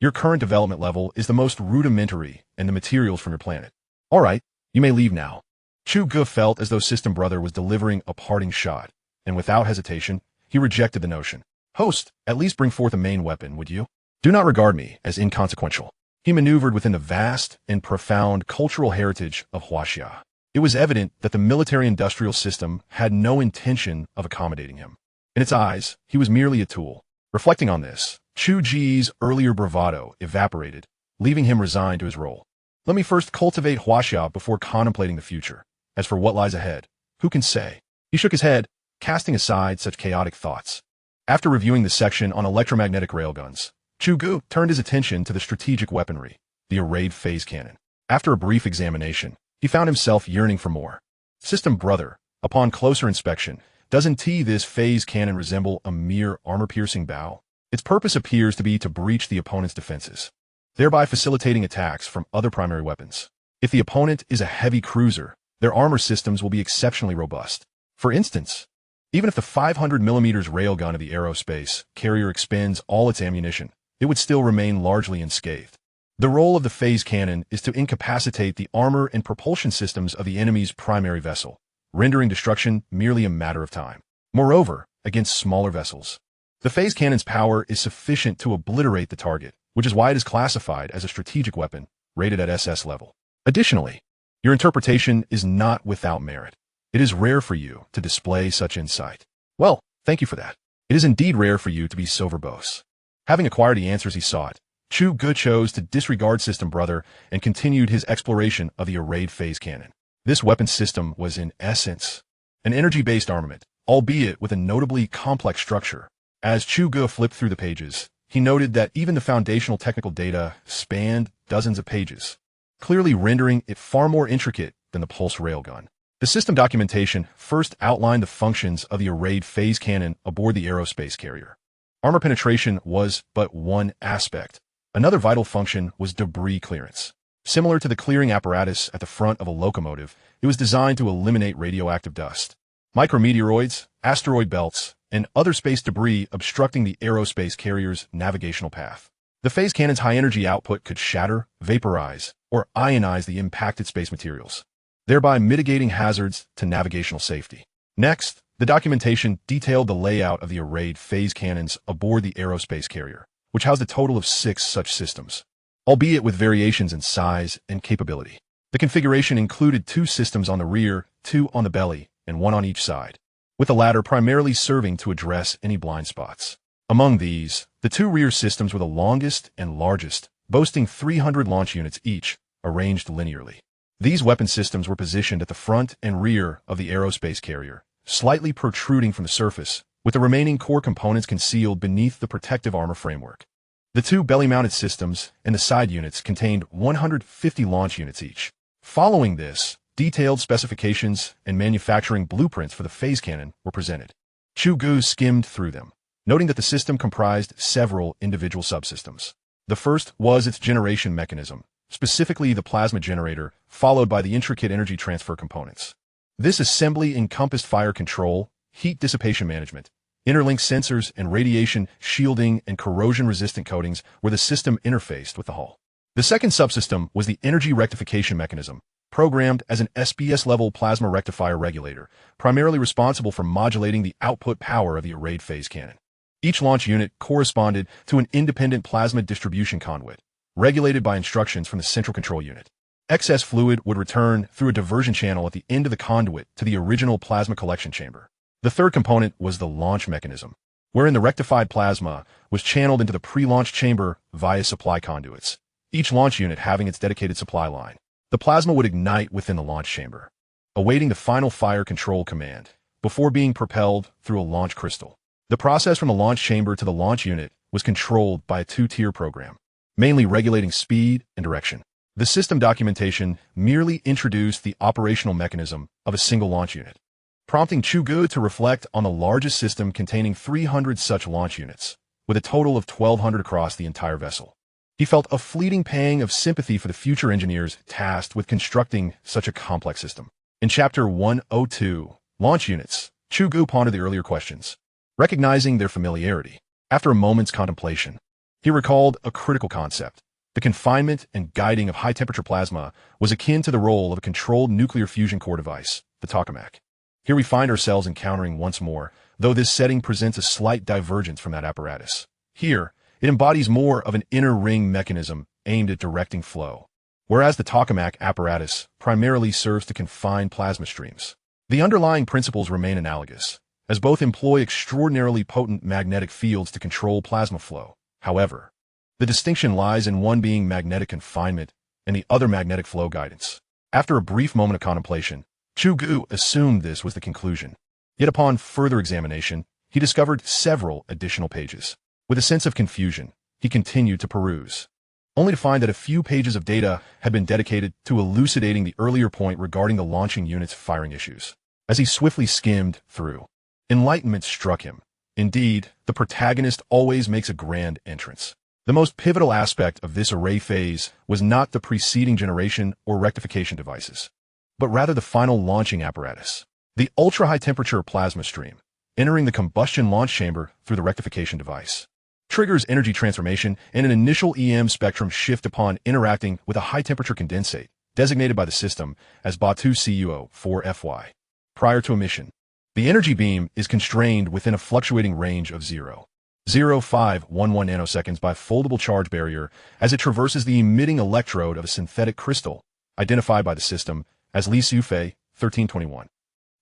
your current development level is the most rudimentary in the materials from your planet. All right, you may leave now. Chu Ge felt as though System Brother was delivering a parting shot, and without hesitation, he rejected the notion. Host, at least bring forth a main weapon, would you? Do not regard me as inconsequential. He maneuvered within the vast and profound cultural heritage of Huaxia. It was evident that the military-industrial system had no intention of accommodating him. In its eyes, he was merely a tool. Reflecting on this, Chu Ge's earlier bravado evaporated, leaving him resigned to his role. Let me first cultivate Huaxia before contemplating the future. As for what lies ahead, who can say? He shook his head, casting aside such chaotic thoughts. After reviewing the section on electromagnetic railguns, Chu Ge turned his attention to the strategic weaponry, the arrayed phase cannon. After a brief examination, he found himself yearning for more. System Brother, upon closer inspection, doesn't this phase cannon resemble a mere armor-piercing bow? Its purpose appears to be to breach the opponent's defenses, thereby facilitating attacks from other primary weapons. If the opponent is a heavy cruiser, their armor systems will be exceptionally robust. For instance, even if the 500mm railgun of the Aerospace carrier expends all its ammunition, it would still remain largely unscathed. The role of the phase cannon is to incapacitate the armor and propulsion systems of the enemy's primary vessel, rendering destruction merely a matter of time. Moreover, against smaller vessels, the phase cannon's power is sufficient to obliterate the target, which is why it is classified as a strategic weapon, rated at SS level. Additionally, your interpretation is not without merit. It is rare for you to display such insight. Well, thank you for that. It is indeed rare for you to be so verbose. Having acquired the answers he sought, Chu Ge chose to disregard System Brother and continued his exploration of the arrayed phase cannon. This weapon system was in essence an energy-based armament, albeit with a notably complex structure. As Chu Ge flipped through the pages, he noted that even the foundational technical data spanned dozens of pages, clearly rendering it far more intricate than the pulse railgun. The system documentation first outlined the functions of the arrayed phase cannon aboard the aerospace carrier. Armor penetration was but one aspect. Another vital function was debris clearance. Similar to the clearing apparatus at the front of a locomotive, it was designed to eliminate radioactive dust, micrometeoroids, asteroid belts, and other space debris obstructing the aerospace carrier's navigational path. The phase cannon's high-energy output could shatter, vaporize, or ionize the impacted space materials, thereby mitigating hazards to navigational safety. Next, the documentation detailed the layout of the arrayed phase cannons aboard the aerospace carrier, which housed a total of 6 such systems, albeit with variations in size and capability. The configuration included 2 systems on the rear, 2 on the belly, and 1 on each side, with the latter primarily serving to address any blind spots. Among these, the 2 rear systems were the longest and largest, boasting 300 launch units each, arranged linearly. These weapon systems were positioned at the front and rear of the aerospace carrier, slightly protruding from the surface, with the remaining core components concealed beneath the protective armor framework. The 2 belly-mounted systems and the side units contained 150 launch units each. Following this, detailed specifications and manufacturing blueprints for the phase cannon were presented. Chu Ge skimmed through them, noting that the system comprised several individual subsystems. The first was its generation mechanism, specifically the plasma generator, followed by the intricate energy transfer components. This assembly encompassed fire control, heat dissipation management, interlinked sensors, and radiation shielding and corrosion-resistant coatings where the system interfaced with the hull. The second subsystem was the energy rectification mechanism, programmed as an SPS-level plasma rectifier regulator, primarily responsible for modulating the output power of the arrayed phase cannon. Each launch unit corresponded to an independent plasma distribution conduit, regulated by instructions from the central control unit. Excess fluid would return through a diversion channel at the end of the conduit to the original plasma collection chamber. The third component was the launch mechanism, wherein the rectified plasma was channeled into the pre-launch chamber via supply conduits, each launch unit having its dedicated supply line. The plasma would ignite within the launch chamber, awaiting the final fire control command, before being propelled through a launch crystal. The process from the launch chamber to the launch unit was controlled by a 2-tier program, mainly regulating speed and direction. The system documentation merely introduced the operational mechanism of a single launch unit, prompting Chu Ge to reflect on the largest system containing 300 such launch units, with a total of 1,200 across the entire vessel. He felt a fleeting pang of sympathy for the future engineers tasked with constructing such a complex system. In Chapter 102, Launch Units, Chu Ge pondered the earlier questions, recognizing their familiarity. After a moment's contemplation, he recalled a critical concept. The confinement and guiding of high-temperature plasma was akin to the role of a controlled nuclear fusion core device, the tokamak. Here we find ourselves encountering once more, though this setting presents a slight divergence from that apparatus. Here, it embodies more of an inner ring mechanism aimed at directing flow, whereas the tokamak apparatus primarily serves to confine plasma streams. The underlying principles remain analogous, as both employ extraordinarily potent magnetic fields to control plasma flow. However, the distinction lies in one being magnetic confinement and the other magnetic flow guidance. After a brief moment of contemplation, Chu Ge assumed this was the conclusion. Yet upon further examination, he discovered several additional pages. With a sense of confusion, he continued to peruse, only to find that a few pages of data had been dedicated to elucidating the earlier point regarding the launching unit's firing issues. As he swiftly skimmed through, enlightenment struck him. Indeed, the protagonist always makes a grand entrance. The most pivotal aspect of this array phase was not the preceding generation or rectification devices, but rather the final launching apparatus, the ultra-high temperature plasma stream, entering the combustion launch chamber through the rectification device, triggers energy transformation and an initial EM spectrum shift upon interacting with a high-temperature condensate, designated by the system as Ba2CuO4FY. Prior to emission, the energy beam is constrained within a fluctuating range of 0.0511 nanoseconds by foldable charge barrier as it traverses the emitting electrode of a synthetic crystal, identified by the system as Li Sufei 1321.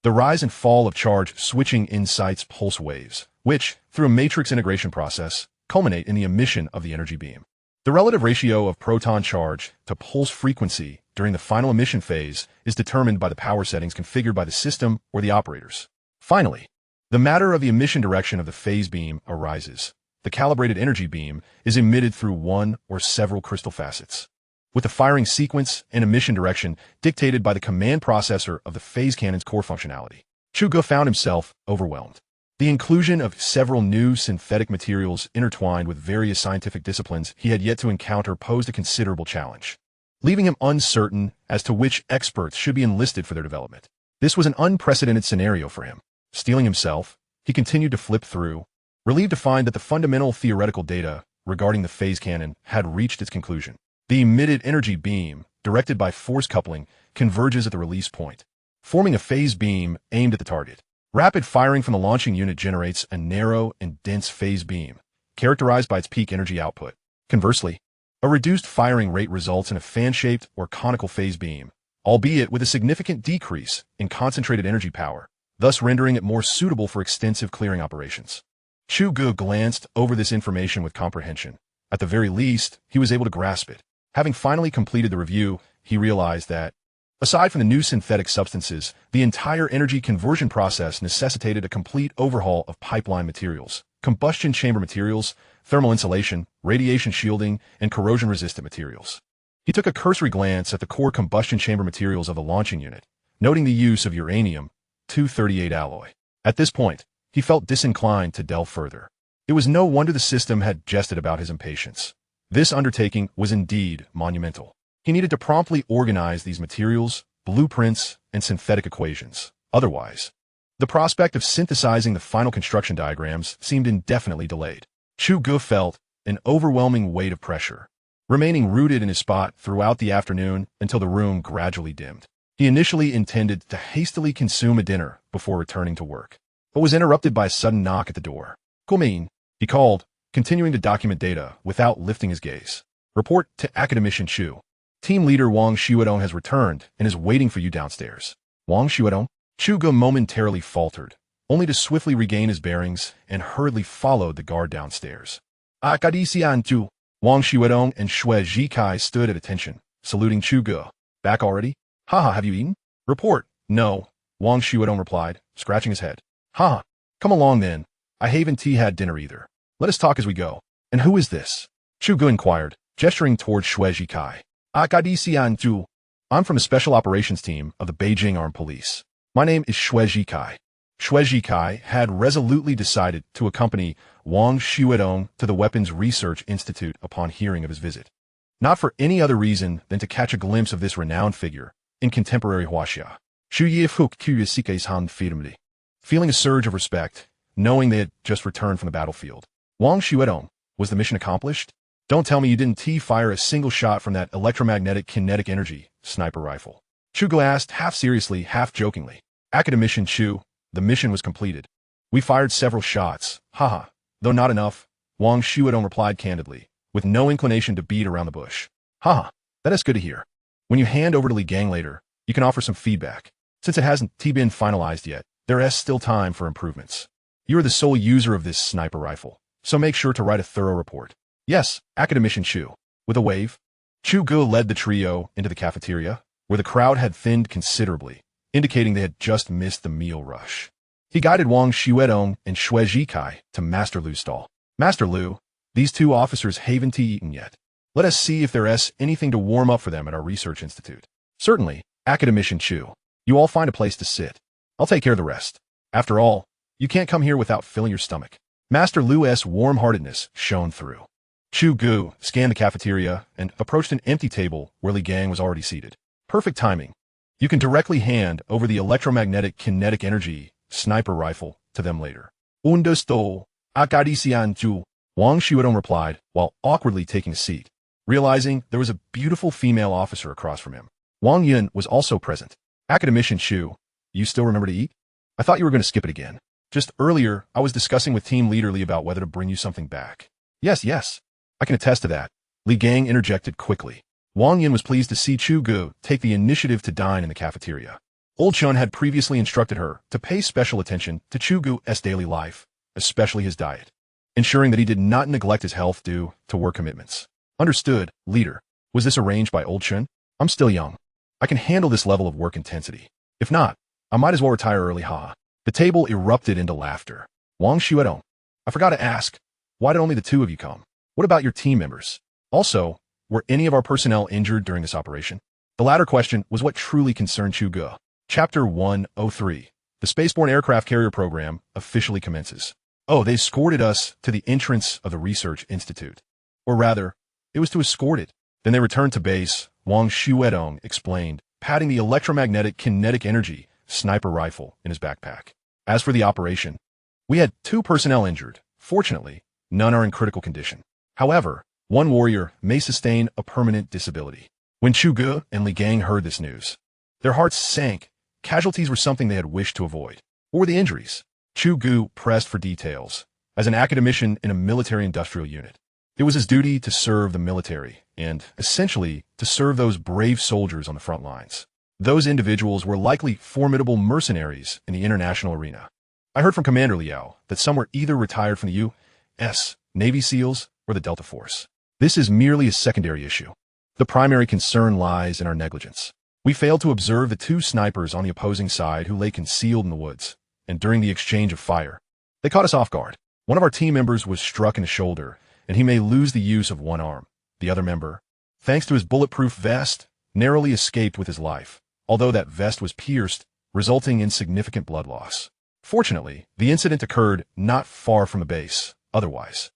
The rise and fall of charge switching incites pulse waves, which, through a matrix integration process, culminate in the emission of the energy beam. The relative ratio of proton charge to pulse frequency during the final emission phase is determined by the power settings configured by the system or the operators. Finally, the matter of the emission direction of the phase beam arises. The calibrated energy beam is emitted through one or several crystal facets, with the firing sequence and emission direction dictated by the command processor of the phase cannon's core functionality. Chu Ge found himself overwhelmed. The inclusion of several new synthetic materials intertwined with various scientific disciplines he had yet to encounter posed a considerable challenge, leaving him uncertain as to which experts should be enlisted for their development. This was an unprecedented scenario for him. Steeling himself, he continued to flip through, relieved to find that the fundamental theoretical data regarding the phase cannon had reached its conclusion. The emitted energy beam, directed by force coupling, converges at the release point, forming a phase beam aimed at the target. Rapid firing from the launching unit generates a narrow and dense phase beam, characterized by its peak energy output. Conversely, a reduced firing rate results in a fan-shaped or conical phase beam, albeit with a significant decrease in concentrated energy power, thus rendering it more suitable for extensive clearing operations. Chu Ge glanced over this information with comprehension. At the very least, he was able to grasp it. Having finally completed the review, he realized that, aside from the new synthetic substances, the entire energy conversion process necessitated a complete overhaul of pipeline materials, combustion chamber materials, thermal insulation, radiation shielding, and corrosion-resistant materials. He took a cursory glance at the core combustion chamber materials of the launching unit, noting the use of uranium-238 alloy. At this point, he felt disinclined to delve further. It was no wonder the system had jested about his impatience. This undertaking was indeed monumental. He needed to promptly organize these materials, blueprints, and synthetic equations. Otherwise, the prospect of synthesizing the final construction diagrams seemed indefinitely delayed. Chu Ge felt an overwhelming weight of pressure, remaining rooted in his spot throughout the afternoon until the room gradually dimmed. He initially intended to hastily consume a dinner before returning to work, but was interrupted by a sudden knock at the door. "Come in," he called, continuing to document data without lifting his gaze. "Report to Academician Chu. Team leader Wang Xuedong has returned and is waiting for you downstairs." Wang Xuedong? Chu Ge momentarily faltered, only to swiftly regain his bearings and hurriedly followed the guard downstairs. "Academician Chu." Wang Xuedong and Chu Ge stood at attention, saluting Chu Ge. "Back already? Haha, have you eaten?" "Report." "No," Wang Xuedong replied, scratching his head. "Haha, come along then. I haven't had dinner either. Let us talk as we go." "And who is this?" Chu Ge inquired, gesturing toward Chu Ge. "Academician Chu. I'm from the Special Operations Team of the Beijing Armed Police. My name is Chu Ge." Chu Ge had resolutely decided to accompany Wang Xuedong to the Weapons Research Institute upon hearing of his visit, not for any other reason than to catch a glimpse of this renowned figure in contemporary Huaxia. Feeling a surge of respect, knowing they had just returned from the battlefield, Wang Xuedong, was the mission accomplished? "Don't tell me you didn't fire a single shot from that electromagnetic kinetic energy sniper rifle?" Chu Ge asked, half seriously, half jokingly. "Academician Chu, the mission was completed. We fired several shots, haha, though not enough," Wang Xuedong replied candidly, with no inclination to beat around the bush. "Haha, that is good to hear. When you hand over to Li Gang later, you can offer some feedback. Since it hasn't been finalized yet, there is still time for improvements. You are the sole user of this sniper rifle, so make sure to write a thorough report." "Yes, Academician Chu." With a wave, Chu Ge led the trio into the cafeteria, where the crowd had thinned considerably, indicating they had just missed the meal rush. He guided Wang Xuedong and Chu Ge to Master Lu's stall. "Master Lu, these two officers haven't eaten yet. Let us see if there is anything to warm up for them at our research institute." "Certainly, Academician Chu. You all find a place to sit. I'll take care of the rest. After all, you can't come here without filling your stomach." Master Lu's warm-heartedness shone through. Chu Ge scanned the cafeteria and approached an empty table where Li Gang was already seated. "Perfect timing. You can directly hand over the electromagnetic kinetic energy sniper rifle to them later." "Understood, Academician Chu," Wang Xuedong replied while awkwardly taking a seat, realizing there was a beautiful female officer across from him. Wang Yun was also present. "Academician Chu, you still remember to eat? I thought you were going to skip it again. Just earlier, I was discussing with Team Leader Li about whether to bring you something back." Yes, I can attest to that," Li Gang interjected quickly. Wang Yun was pleased to see Chu Ge take the initiative to dine in the cafeteria. Old Chun had previously instructed her to pay special attention to Chu Ge's daily life, especially his diet, ensuring that he did not neglect his health due to work commitments. "Understood, leader. Was this arranged by Old Chun?" "I'm still young. I can handle this level of work intensity. If not, I might as well retire early, ha. The table erupted into laughter. Wang Xuedong, I forgot to ask, why did only the two of you come? What about your team members? Also, were any of our personnel injured during this operation? The latter question was what truly concerned Chu Ge. Chapter 103. The Spaceborne Aircraft Carrier Program officially commences. Oh, they escorted us to the entrance of the Research Institute. Or rather, it was to escort it. Then they returned to base, Wang Xuedong explained, patting the electromagnetic kinetic energy sniper rifle in his backpack. As for the operation, we had 2 personnel injured. Fortunately, none are in critical condition. However, one warrior may sustain a permanent disability. When Chu Ge and Li Gang heard this news, their hearts sank. Casualties were something they had wished to avoid. What were the injuries? Chu Ge pressed for details. As an academician in a military-industrial unit, it was his duty to serve the military and, essentially, to serve those brave soldiers on the front lines. Those individuals were likely formidable mercenaries in the international arena. I heard from Commander Liao that some were either retired from the U.S. Navy SEALs or the Delta Force. This is merely a secondary issue. The primary concern lies in our negligence. We failed to observe the 2 snipers on the opposing side who lay concealed in the woods, and during the exchange of fire, they caught us off guard. One of our team members was struck in the shoulder, and he may lose the use of one arm. The other member, thanks to his bulletproof vest, narrowly escaped with his life, although that vest was pierced, resulting in significant blood loss. Fortunately, the incident occurred not far from the base. Otherwise,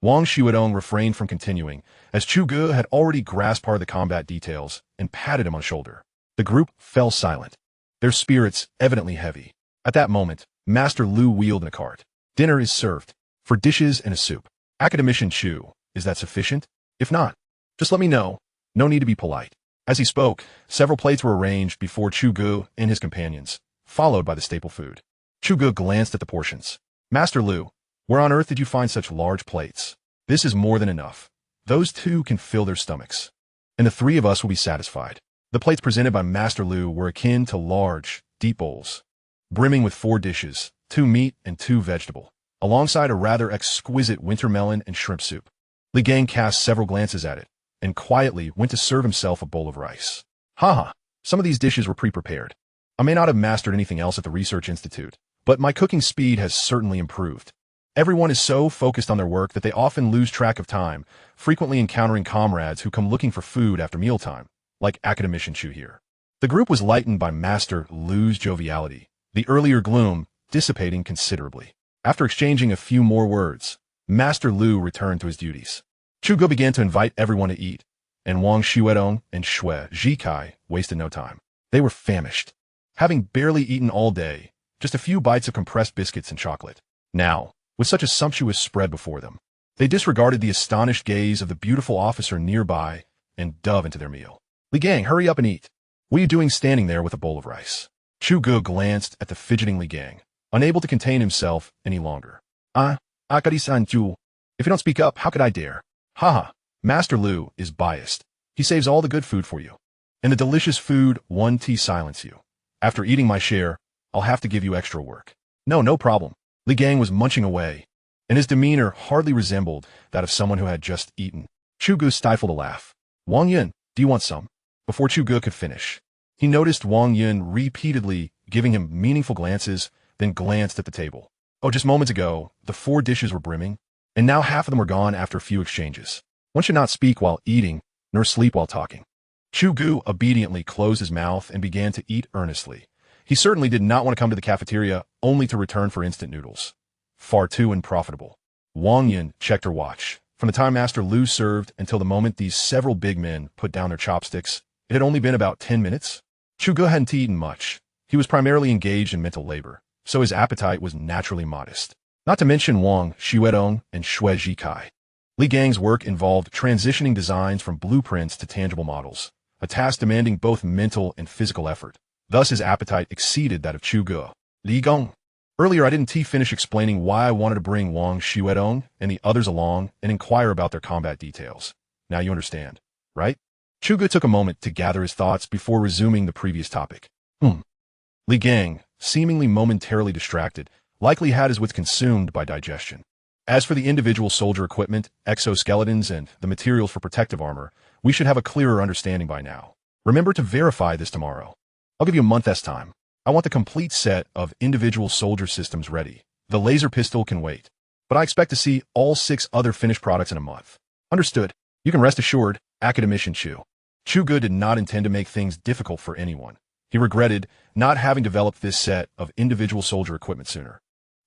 Wang Xuedong refrained from continuing, as Chu Ge had already grasped part of the combat details and patted him on the shoulder. The group fell silent, their spirits evidently heavy. At that moment, Master Lu wheeled in a cart. Dinner is served, for dishes and a soup. Academician Chu, is that sufficient? If not, just let me know. No need to be polite. As he spoke, several plates were arranged before Chu Ge and his companions, followed by the staple food. Chu Ge glanced at the portions. Master Lu, where on earth did you find such large plates? This is more than enough. Those 2 can fill their stomachs, and the 3 of us will be satisfied. The plates presented by Master Lu were akin to large, deep bowls, brimming with 4 dishes, 2 meat and 2 vegetable, alongside a rather exquisite winter melon and shrimp soup. Li Gang cast several glances at it, and quietly went to serve himself a bowl of rice. Haha, some of these dishes were pre-prepared. I may not have mastered anything else at the Research Institute, but my cooking speed has certainly improved. Everyone is so focused on their work that they often lose track of time, frequently encountering comrades who come looking for food after mealtime, like Academician Chu here. The group was lightened by Master Lu's joviality, the earlier gloom dissipating considerably. After exchanging a few more words, Master Lu returned to his duties. Chu Ge began to invite everyone to eat, and Wang Xuedong and Chu Ge wasted no time. They were famished, having barely eaten all day, just a few bites of compressed biscuits and chocolate. Now, with such a sumptuous spread before them, they disregarded the astonished gaze of the beautiful officer nearby and dove into their meal. Li Gang, hurry up and eat. What are you doing standing there with a bowl of rice? Chu Ge glanced at the fidgeting Li Gang, unable to contain himself any longer. Akari-san Chu. If you don't speak up, how could I dare? Haha, Master Lu is biased. He saves all the good food for you. And the delicious food won't silence you. After eating my share, I'll have to give you extra work. No problem. Li Gang was munching away, and his demeanor hardly resembled that of someone who had just eaten. Chu Ge stifled a laugh. Wang Yun, do you want some? Before Chu Ge could finish, he noticed Wang Yun repeatedly giving him meaningful glances, then glanced at the table. Oh, just moments ago, the 4 dishes were brimming, and now half of them were gone after a few exchanges. One should not speak while eating, nor sleep while talking. Chu Ge obediently closed his mouth and began to eat earnestly. He certainly did not want to come to the cafeteria only to return for instant noodles. Far too unprofitable. Wang Yun checked her watch. From the time Master Lu served until the moment these several big men put down their chopsticks, it had only been about 10 minutes. Chu Ge hadn't eaten much. He was primarily engaged in mental labor, so his appetite was naturally modest. Not to mention Wang Xuedong and Chu Ge. Li Gang's work involved transitioning designs from blueprints to tangible models, a task demanding both mental and physical effort. Thus, his appetite exceeded that of Chu Ge. Li Gang. Earlier, I didn't finish explaining why I wanted to bring Wang Xuedong and the others along and inquire about their combat details. Now you understand, right? Chu Ge took a moment to gather his thoughts before resuming the previous topic. Li Gang, seemingly momentarily distracted, likely had his wits consumed by digestion. As for the individual soldier equipment, exoskeletons, and the materials for protective armor, we should have a clearer understanding by now. Remember to verify this tomorrow. I'll give you a month's time. I want the complete set of individual soldier systems ready. The laser pistol can wait. But I expect to see all 6 other finished products in a month. Understood. You can rest assured, Academician Chu. Chu Ge did not intend to make things difficult for anyone. He regretted not having developed this set of individual soldier equipment sooner,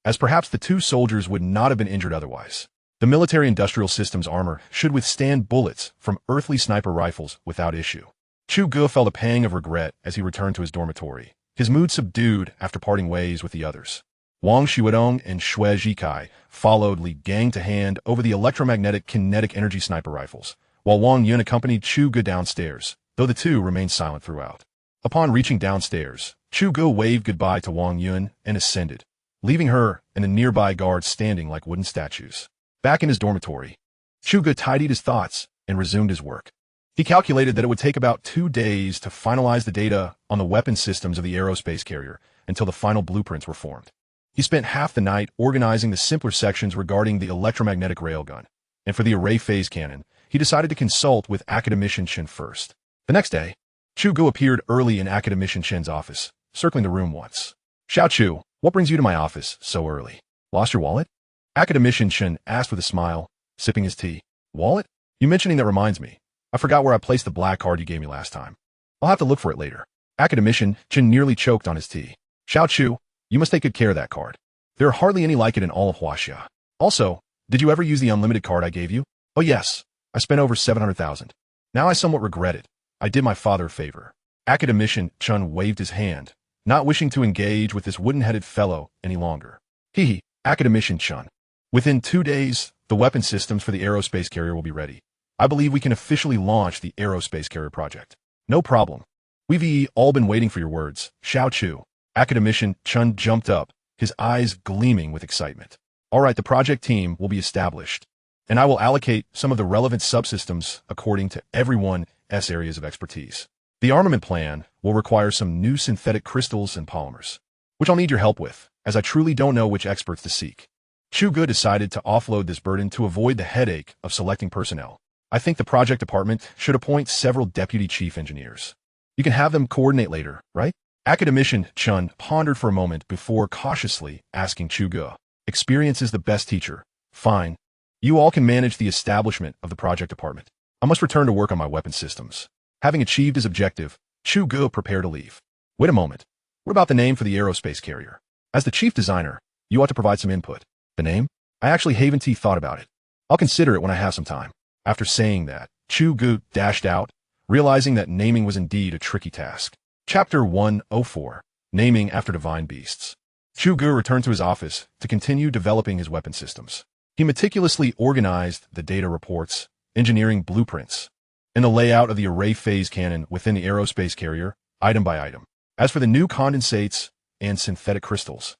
as perhaps the 2 soldiers would not have been injured otherwise. The military-industrial systems armor should withstand bullets from earthly sniper rifles without issue. Chu Ge felt a pang of regret as he returned to his dormitory, his mood subdued after parting ways with the others. Wang Xuedong and Chu Ge followed Li Gang to hand over the electromagnetic kinetic energy sniper rifles, while Wang Yun accompanied Chu Ge downstairs, though the 2 remained silent throughout. Upon reaching downstairs, Chu Ge waved goodbye to Wang Yun and ascended, leaving her and the nearby guards standing like wooden statues. Back in his dormitory, Chu Ge tidied his thoughts and resumed his work. He calculated that it would take about 2 days to finalize the data on the weapon systems of the aerospace carrier until the final blueprints were formed. He spent half the night organizing the simpler sections regarding the electromagnetic railgun, and for the array phase cannon, he decided to consult with Academician Shen first. The next day, Chu Ge appeared early in Academician Shen's office, circling the room once. "Xiao Chu, what brings you to my office so early? Lost your wallet?" Academician Shen asked with a smile, sipping his tea. "Wallet? You mentioning that reminds me. I forgot where I placed the black card you gave me last time. I'll have to look for it later." Academician Shen nearly choked on his tea. "Xiao Chu, you must take good care of that card. There are hardly any like it in all of Huaxia. Also, did you ever use the unlimited card I gave you?" "Oh yes, I spent over 700,000. Now I somewhat regret it. I did my father a favor." Academician Chun waved his hand, not wishing to engage with this wooden-headed fellow any longer. "Hee, Academician Chun. Within 2 days, the weapon systems for the aerospace carrier will be ready. I believe we can officially launch the aerospace carrier project." "No problem. We've all been waiting for your words, Xiao Chu." Academician Chun jumped up, his eyes gleaming with excitement. "All right, the project team will be established, and I will allocate some of the relevant subsystems according to everyone's areas of expertise. The armament plan will require some new synthetic crystals and polymers, which I'll need your help with, as I truly don't know which experts to seek." Chu Ge decided to offload this burden to avoid the headache of selecting personnel. "I think the project department should appoint several deputy chief engineers. You can have them coordinate later, right?" Academician Chun pondered for a moment before cautiously asking Chu Ge. "Experience is the best teacher. Fine. You all can manage the establishment of the project department. I must return to work on my weapon systems." Having achieved his objective, Chu Ge prepared to leave. "Wait a moment. What about the name for the aerospace carrier? As the chief designer, you ought to provide some input." "The name? I actually haven't thought about it. I'll consider it when I have some time." After saying that, Chu Ge dashed out, realizing that naming was indeed a tricky task. Chapter 104, Naming After Divine Beasts. Chu Ge returned to his office to continue developing his weapon systems. He meticulously organized the data reports, engineering blueprints, and the layout of the array phase cannon within the aerospace carrier, item by item. As for the new condensates and synthetic crystals,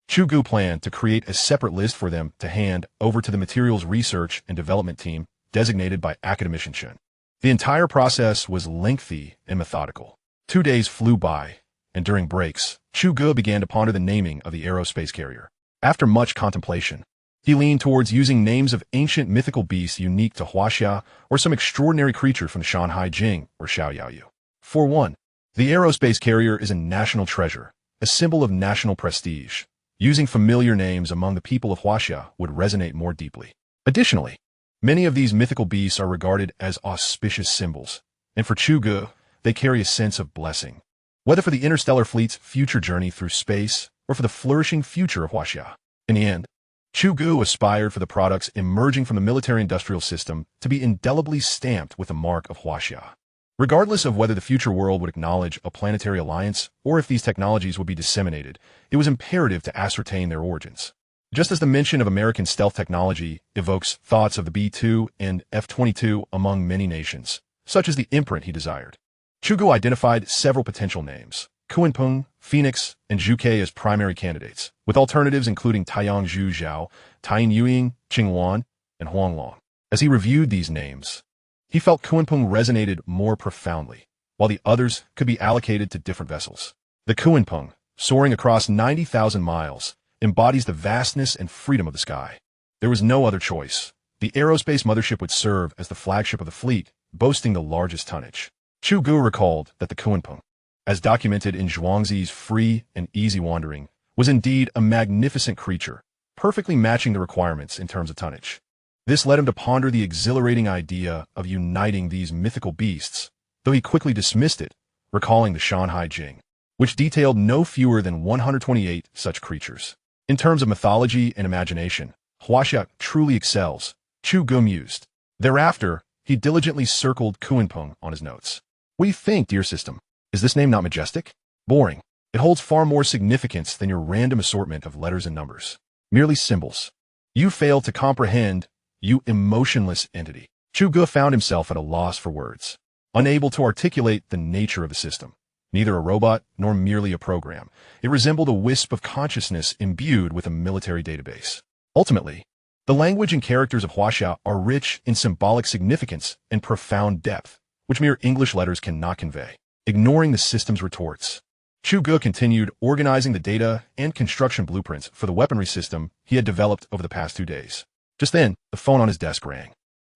Chu Ge planned to create a separate list for them to hand over to the materials research and development team designated by Academician Shen. The entire process was lengthy and methodical. 2 days flew by, and during breaks, Chu Ge began to ponder the naming of the aerospace carrier. After much contemplation, he leaned towards using names of ancient mythical beasts unique to Huaxia or some extraordinary creature from the Shanghai Jing or Xiaoyaoyu. For one, the aerospace carrier is a national treasure, a symbol of national prestige. Using familiar names among the people of Huaxia would resonate more deeply. Additionally, many of these mythical beasts are regarded as auspicious symbols, and for Chu Ge, they carry a sense of blessing. Whether for the Interstellar fleet's future journey through space or for the flourishing future of Huaxia. In the end, Chu Ge aspired for the products emerging from the military-industrial system to be indelibly stamped with the mark of Huaxia. Regardless of whether the future world would acknowledge a planetary alliance or if these technologies would be disseminated, it was imperative to ascertain their origins. Just as the mention of American stealth technology evokes thoughts of the B-2 and F-22 among many nations, such as the imprint he desired, Chu Ge identified several potential names, Kunpeng, Phoenix, and Chu Ge as primary candidates, with alternatives including Taiyang Zhu Zhao, Taiyin Yuing, Qingwan, and Huanglong. As he reviewed these names, he felt Kunpeng resonated more profoundly, while the others could be allocated to different vessels. The Kunpeng, soaring across 90,000 miles, embodies the vastness and freedom of the sky. There was no other choice. The aerospace mothership would serve as the flagship of the fleet, boasting the largest tonnage. Chu Ge recalled that the Kunpeng, as documented in Zhuangzi's Free and Easy Wandering, was indeed a magnificent creature, perfectly matching the requirements in terms of tonnage. This led him to ponder the exhilarating idea of uniting these mythical beasts, though he quickly dismissed it, recalling the Shanhai Jing, which detailed no fewer than 128 such creatures. In terms of mythology and imagination, Huaxia truly excels, Chu Ge mused. Thereafter, he diligently circled Kunpeng on his notes. What do you think, dear system? Is this name not majestic? Boring. It holds far more significance than your random assortment of letters and numbers. Merely symbols. You fail to comprehend, you emotionless entity. Chu Ge found himself at a loss for words, unable to articulate the nature of the system. Neither a robot nor merely a program. It resembled a wisp of consciousness imbued with a military database. Ultimately, the language and characters of Huaxia are rich in symbolic significance and profound depth, which mere English letters cannot convey. Ignoring the system's retorts, Chu Ge continued organizing the data and construction blueprints for the weaponry system he had developed over the past 2 days. Just then, the phone on his desk rang.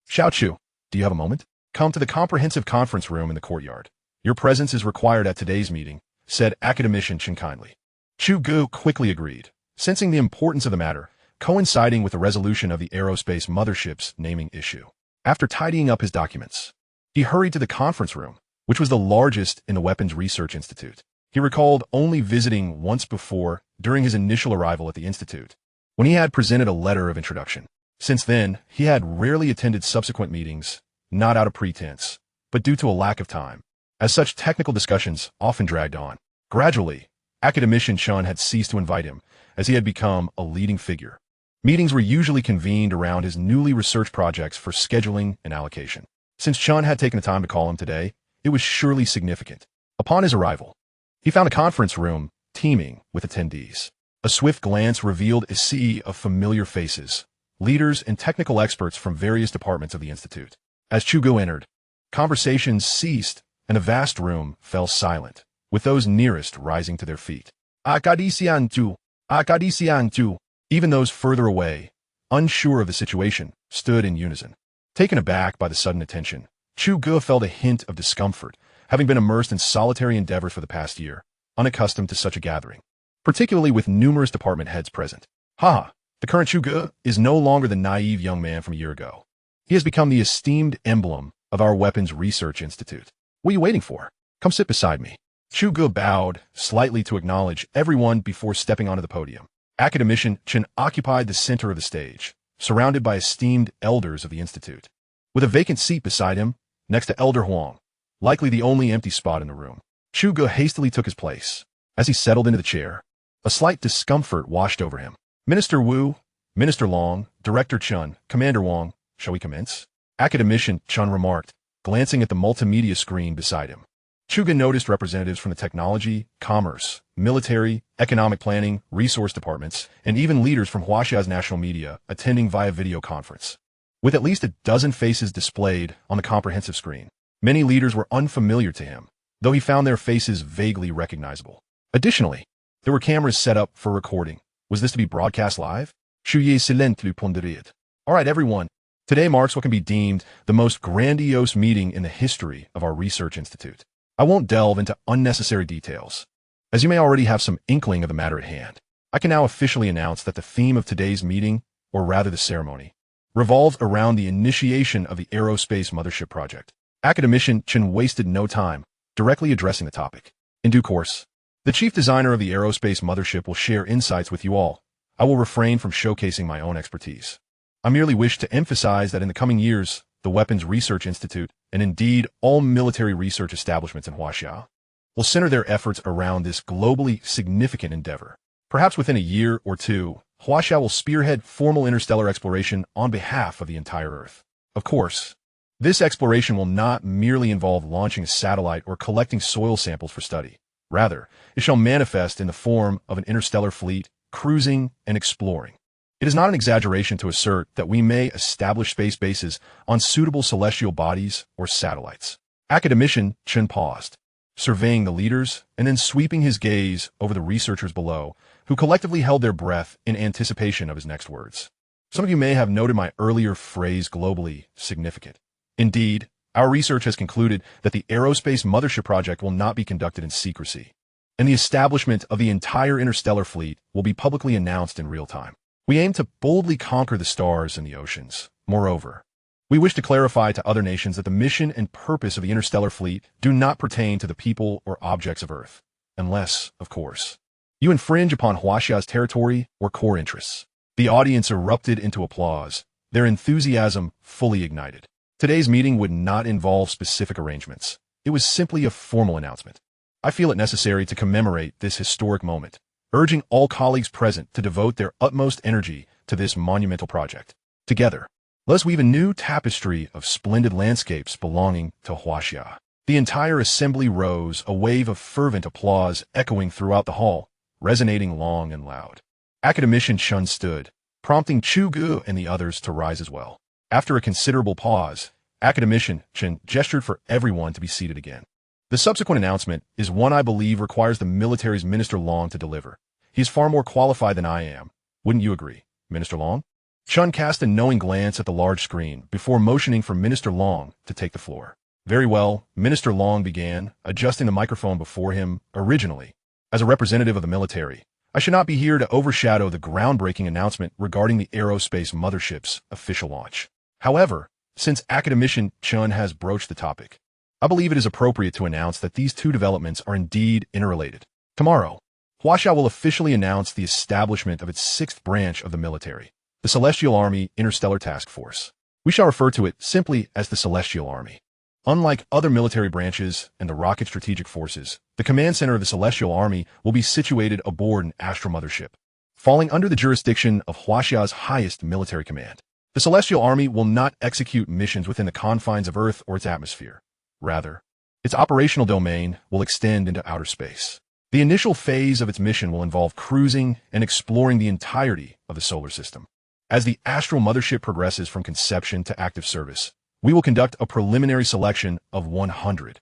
Xiao Chu, do you have a moment? Come to the comprehensive conference room in the courtyard. Your presence is required at today's meeting, said Academician Chen kindly. Chu Ge quickly agreed, sensing the importance of the matter, coinciding with the resolution of the Aerospace mothership's naming issue. After tidying up his documents, he hurried to the conference room, which was the largest in the Weapons Research Institute. He recalled only visiting once before during his initial arrival at the institute, when he had presented a letter of introduction. Since then, he had rarely attended subsequent meetings, not out of pretense, but due to a lack of time, as such technical discussions often dragged on. Gradually, Academician Chun had ceased to invite him, as he had become a leading figure. Meetings were usually convened around his newly researched projects for scheduling and allocation. Since Chun had taken the time to call him today, it was surely significant. Upon his arrival, he found a conference room teeming with attendees. A swift glance revealed a sea of familiar faces, leaders and technical experts from various departments of the institute. As Chu Ge entered, conversations ceased and the vast room fell silent, with those nearest rising to their feet. Academician tu, Academician tu. Even those further away, unsure of the situation, stood in unison. Taken aback by the sudden attention, Chu Ge felt a hint of discomfort, having been immersed in solitary endeavors for the past year, unaccustomed to such a gathering, particularly with numerous department heads present. The current Chu Ge is no longer the naive young man from a year ago. He has become the esteemed emblem of our Weapons Research Institute. What are you waiting for? Come sit beside me. Chu Ge bowed slightly to acknowledge everyone before stepping onto the podium. Academician Chen occupied the center of the stage, surrounded by esteemed elders of the institute. With a vacant seat beside him, next to Elder Huang, likely the only empty spot in the room, Chu Ge hastily took his place. As he settled into the chair, a slight discomfort washed over him. Minister Wu, Minister Long, Director Chun, Commander Wang, shall we commence? Academician Chun remarked, glancing at the multimedia screen beside him. Chu Ge noticed representatives from the technology, commerce, military, economic planning, resource departments, and even leaders from Huaxia's national media attending via video conference. With at least a dozen faces displayed on the comprehensive screen, many leaders were unfamiliar to him, though he found their faces vaguely recognizable. Additionally, there were cameras set up for recording. Was this to be broadcast live? Chu Ge silently pondered. All right, everyone. Today marks what can be deemed the most grandiose meeting in the history of our research institute. I won't delve into unnecessary details, as you may already have some inkling of the matter at hand. I can now officially announce that the theme of today's meeting, or rather the ceremony, revolves around the initiation of the Aerospace Mothership project. Academician Chen wasted no time, directly addressing the topic. In due course, the chief designer of the Aerospace Mothership will share insights with you all. I will refrain from showcasing my own expertise. I merely wish to emphasize that in the coming years, the Weapons Research Institute, and indeed all military research establishments in Huaxia, will center their efforts around this globally significant endeavor. Perhaps within a year or two, Huaxia will spearhead formal interstellar exploration on behalf of the entire Earth. Of course, this exploration will not merely involve launching a satellite or collecting soil samples for study. Rather, it shall manifest in the form of an interstellar fleet, cruising and exploring. It is not an exaggeration to assert that we may establish space bases on suitable celestial bodies or satellites. Academician Chen paused, surveying the leaders and then sweeping his gaze over the researchers below, who collectively held their breath in anticipation of his next words. Some of you may have noted my earlier phrase globally significant. Indeed, Our research has concluded that the Aerospace mothership project will not be conducted in secrecy, and the establishment of the entire interstellar fleet will be publicly announced in real time. We aim to boldly conquer the stars and the oceans. Moreover, we wish to clarify to other nations that the mission and purpose of the interstellar fleet do not pertain to the people or objects of Earth, unless, of course, you infringe upon Huaxia's territory or core interests. The audience erupted into applause, their enthusiasm fully ignited. Today's meeting would not involve specific arrangements. It was simply a formal announcement. I feel it necessary to commemorate this historic moment, urging all colleagues present to devote their utmost energy to this monumental project. Together, let us weave a new tapestry of splendid landscapes belonging to Huaxia. The entire assembly rose, a wave of fervent applause echoing throughout the hall, resonating long and loud. Academician Chun stood, prompting Chu Ge and the others to rise as well. After a considerable pause, Academician Chun gestured for everyone to be seated again. The subsequent announcement is one I believe requires the military's Minister Long to deliver. He is far more qualified than I am. Wouldn't you agree, Minister Long? Chun cast a knowing glance at the large screen before motioning for Minister Long to take the floor. Very well, Minister Long began, adjusting the microphone before him. Originally, as a representative of the military, I should not be here to overshadow the groundbreaking announcement regarding the Aerospace mothership's official launch. However, since Academician Chun has broached the topic, I believe it is appropriate to announce that these two developments are indeed interrelated. Tomorrow, Huaxia will officially announce the establishment of its sixth branch of the military, the Celestial Army Interstellar Task Force. We shall refer to it simply as the Celestial Army. Unlike other military branches and the rocket strategic forces, the command center of the Celestial Army will be situated aboard an astral mothership, falling under the jurisdiction of Huaxia's highest military command. The Celestial Army will not execute missions within the confines of Earth or its atmosphere. Rather, its operational domain will extend into outer space. The initial phase of its mission will involve cruising and exploring the entirety of the solar system. As the astral mothership progresses from conception to active service, we will conduct a preliminary selection of 100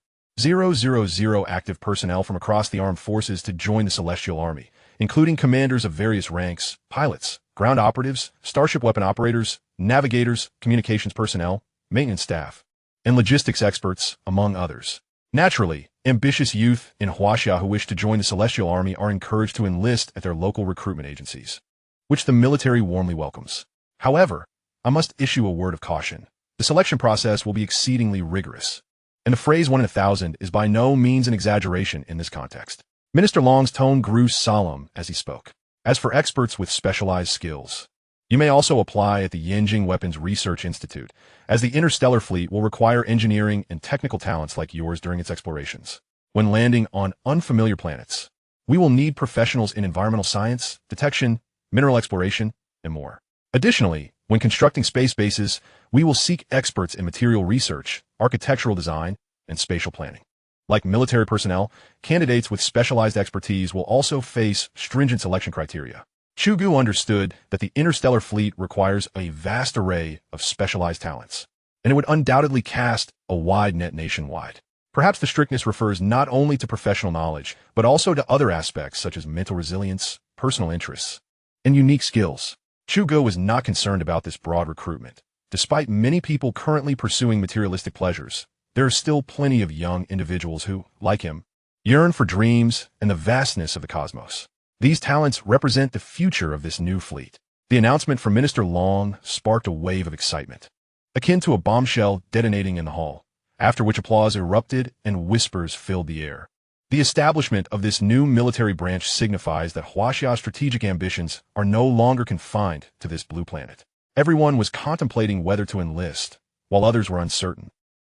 active personnel from across the armed forces to join the Celestial Army, including commanders of various ranks, pilots, ground operatives, starship weapon operators, navigators, communications personnel, maintenance staff, and logistics experts, among others. Naturally, ambitious youth in Huaxia who wish to join the Celestial Army are encouraged to enlist at their local recruitment agencies, which the military warmly welcomes. However, I must issue a word of caution. The selection process will be exceedingly rigorous, and the phrase 1 in 1,000 is by no means an exaggeration in this context. Minister Long's tone grew solemn as he spoke. As for experts with specialized skills, you may also apply at the Yanjing Weapons Research Institute, as the interstellar fleet will require engineering and technical talents like yours during its explorations. When landing on unfamiliar planets, we will need professionals in environmental science, detection, mineral exploration, and more. Additionally, when constructing space bases, we will seek experts in material research, architectural design, and spatial planning. Like military personnel, candidates with specialized expertise will also face stringent selection criteria. Chu Ge understood that the interstellar fleet requires a vast array of specialized talents, and it would undoubtedly cast a wide net nationwide. Perhaps the strictness refers not only to professional knowledge, but also to other aspects such as mental resilience, personal interests, and unique skills. Chu Ge was not concerned about this broad recruitment. Despite many people currently pursuing materialistic pleasures, there are still plenty of young individuals who, like him, yearn for dreams and the vastness of the cosmos. These talents represent the future of this new fleet. The announcement from Minister Long sparked a wave of excitement, akin to a bombshell detonating in the hall, after which applause erupted and whispers filled the air. The establishment of this new military branch signifies that Huaxia's strategic ambitions are no longer confined to this blue planet. Everyone was contemplating whether to enlist, while others were uncertain.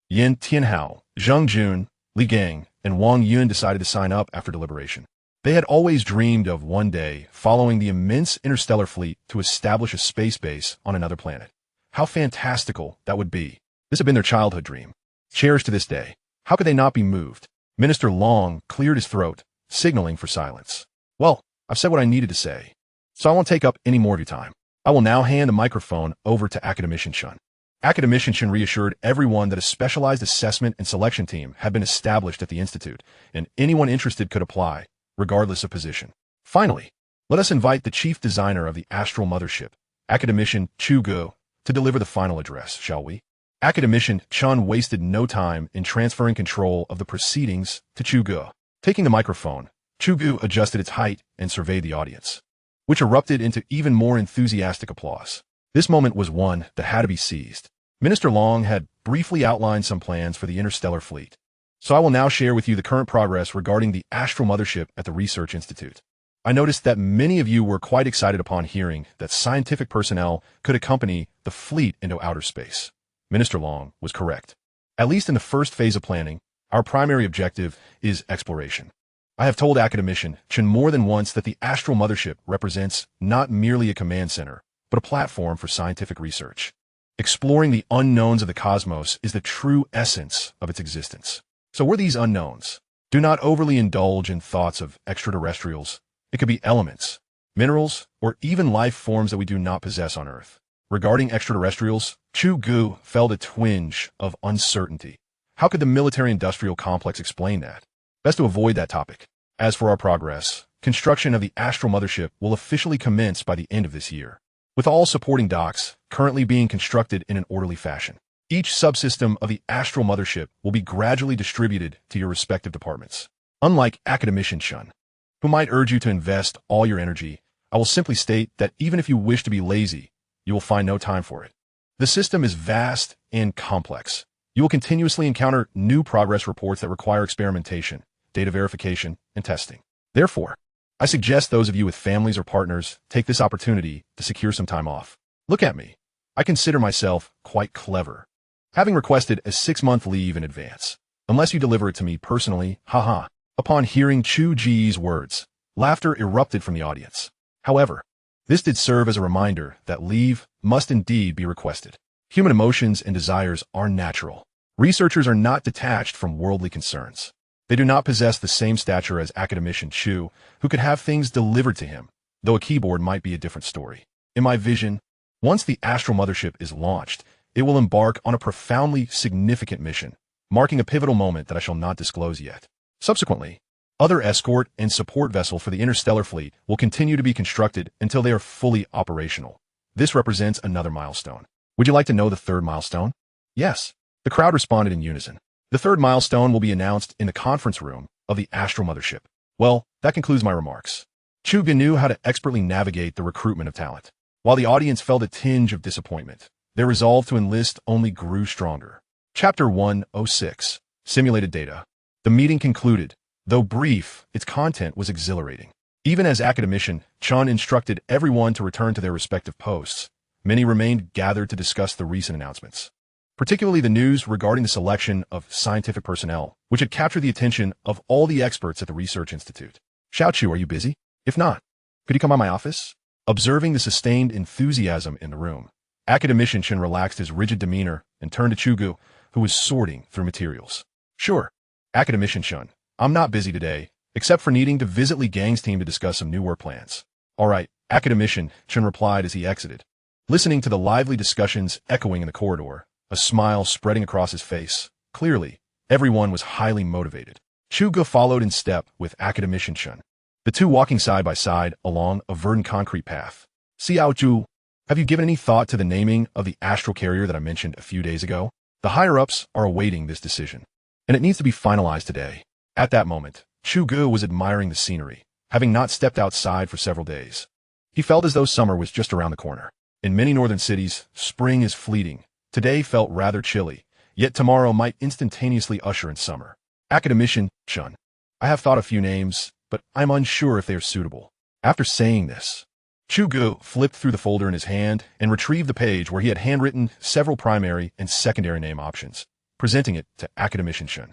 Yin Tianhao, Zheng Jun, Li Gang, and Wang Yun decided to sign up after deliberation. They had always dreamed of one day following the immense interstellar fleet to establish a space base on another planet. How fantastical that would be. This had been their childhood dream, cherished to this day. How could they not be moved? Minister Long cleared his throat, signaling for silence. Well, I've said what I needed to say, so I won't take up any more of your time. I will now hand the microphone over to Academician Chun. Academician Chun reassured everyone that a specialized assessment and selection team had been established at the Institute, and anyone interested could apply, regardless of position. Finally, let us invite the chief designer of the astral mothership, Academician Chu Ge, to deliver the final address, shall we? Academician Chun wasted no time in transferring control of the proceedings to Chu Ge. Taking the microphone, Chu Ge adjusted its height and surveyed the audience, which erupted into even more enthusiastic applause. This moment was one that had to be seized. Minister Long had briefly outlined some plans for the Interstellar fleet, so I will now share with you the current progress regarding the astral mothership at the Research Institute. I noticed that many of you were quite excited upon hearing that scientific personnel could accompany the fleet into outer space. Minister Long was correct. At least in the first phase of planning, our primary objective is exploration. I have told Academician Chen more than once that the astral mothership represents not merely a command center, but a platform for scientific research. Exploring the unknowns of the cosmos is the true essence of its existence. So were these unknowns? Do not overly indulge in thoughts of extraterrestrials. It could be elements, minerals, or even life forms that we do not possess on Earth. Regarding extraterrestrials, Chu Ge felt a twinge of uncertainty. How could the military-industrial complex explain that? Best to avoid that topic. As for our progress, construction of the astral mothership will officially commence by the end of this year, with all supporting docks currently being constructed in an orderly fashion. Each subsystem of the astral mothership will be gradually distributed to your respective departments. Unlike Academician Chun, who might urge you to invest all your energy, I will simply state that even if you wish to be lazy, you will find no time for it. The system is vast and complex. You will continuously encounter new progress reports that require experimentation, data verification, and testing. Therefore, I suggest those of you with families or partners take this opportunity to secure some time off. Look at me. I consider myself quite clever, having requested a 6-month leave in advance. Unless you deliver it to me personally, haha. Upon hearing Chu Ge's words, laughter erupted from the audience. However, this did serve as a reminder that leave must indeed be requested. Human emotions and desires are natural. Researchers are not detached from worldly concerns. They do not possess the same stature as Academician Chu, who could have things delivered to him, though a keyboard might be a different story. In my vision, once the astral mothership is launched, it will embark on a profoundly significant mission, marking a pivotal moment that I shall not disclose yet. Subsequently, other escort and support vessels for the Interstellar fleet will continue to be constructed until they are fully operational. This represents another milestone. Would you like to know the third milestone? Yes. The crowd responded in unison. The third milestone will be announced in the conference room of the astral mothership. Well, that concludes my remarks. Chu Ge knew how to expertly navigate the recruitment of talent. While the audience felt a tinge of disappointment, their resolve to enlist only grew stronger. Chapter 106. Simulated Data. The meeting concluded. Though brief, its content was exhilarating. Even as Academician Chun instructed everyone to return to their respective posts, many remained gathered to discuss the recent announcements, particularly the news regarding the selection of scientific personnel, which had captured the attention of all the experts at the Research Institute. Xiaochu, are you busy? If not, could you come by my office? Observing the sustained enthusiasm in the room, Academician Chun relaxed his rigid demeanor and turned to Chu Ge, who was sorting through materials. Sure. Academician Chun, I'm not busy today, except for needing to visit Li Gang's team to discuss some new work plans. All right, Academician Chun replied as he exited. Listening to the lively discussions echoing in the corridor, a smile spreading across his face. Clearly, everyone was highly motivated. Chu Ge followed in step with Academician Chun, the two walking side by side along a verdant concrete path. Xiao Zhu, have you given any thought to the naming of the astral carrier that I mentioned a few days ago? The higher-ups are awaiting this decision, and it needs to be finalized today. At that moment, Chu Ge was admiring the scenery, having not stepped outside for several days. He felt as though summer was just around the corner. In many northern cities, spring is fleeting. Today felt rather chilly, yet tomorrow might instantaneously usher in summer. Academician Chun, I have thought a few names, but I'm unsure if they are suitable. After saying this, Chu Ge flipped through the folder in his hand and retrieved the page where he had handwritten several primary and secondary name options, presenting it to Academician Chun.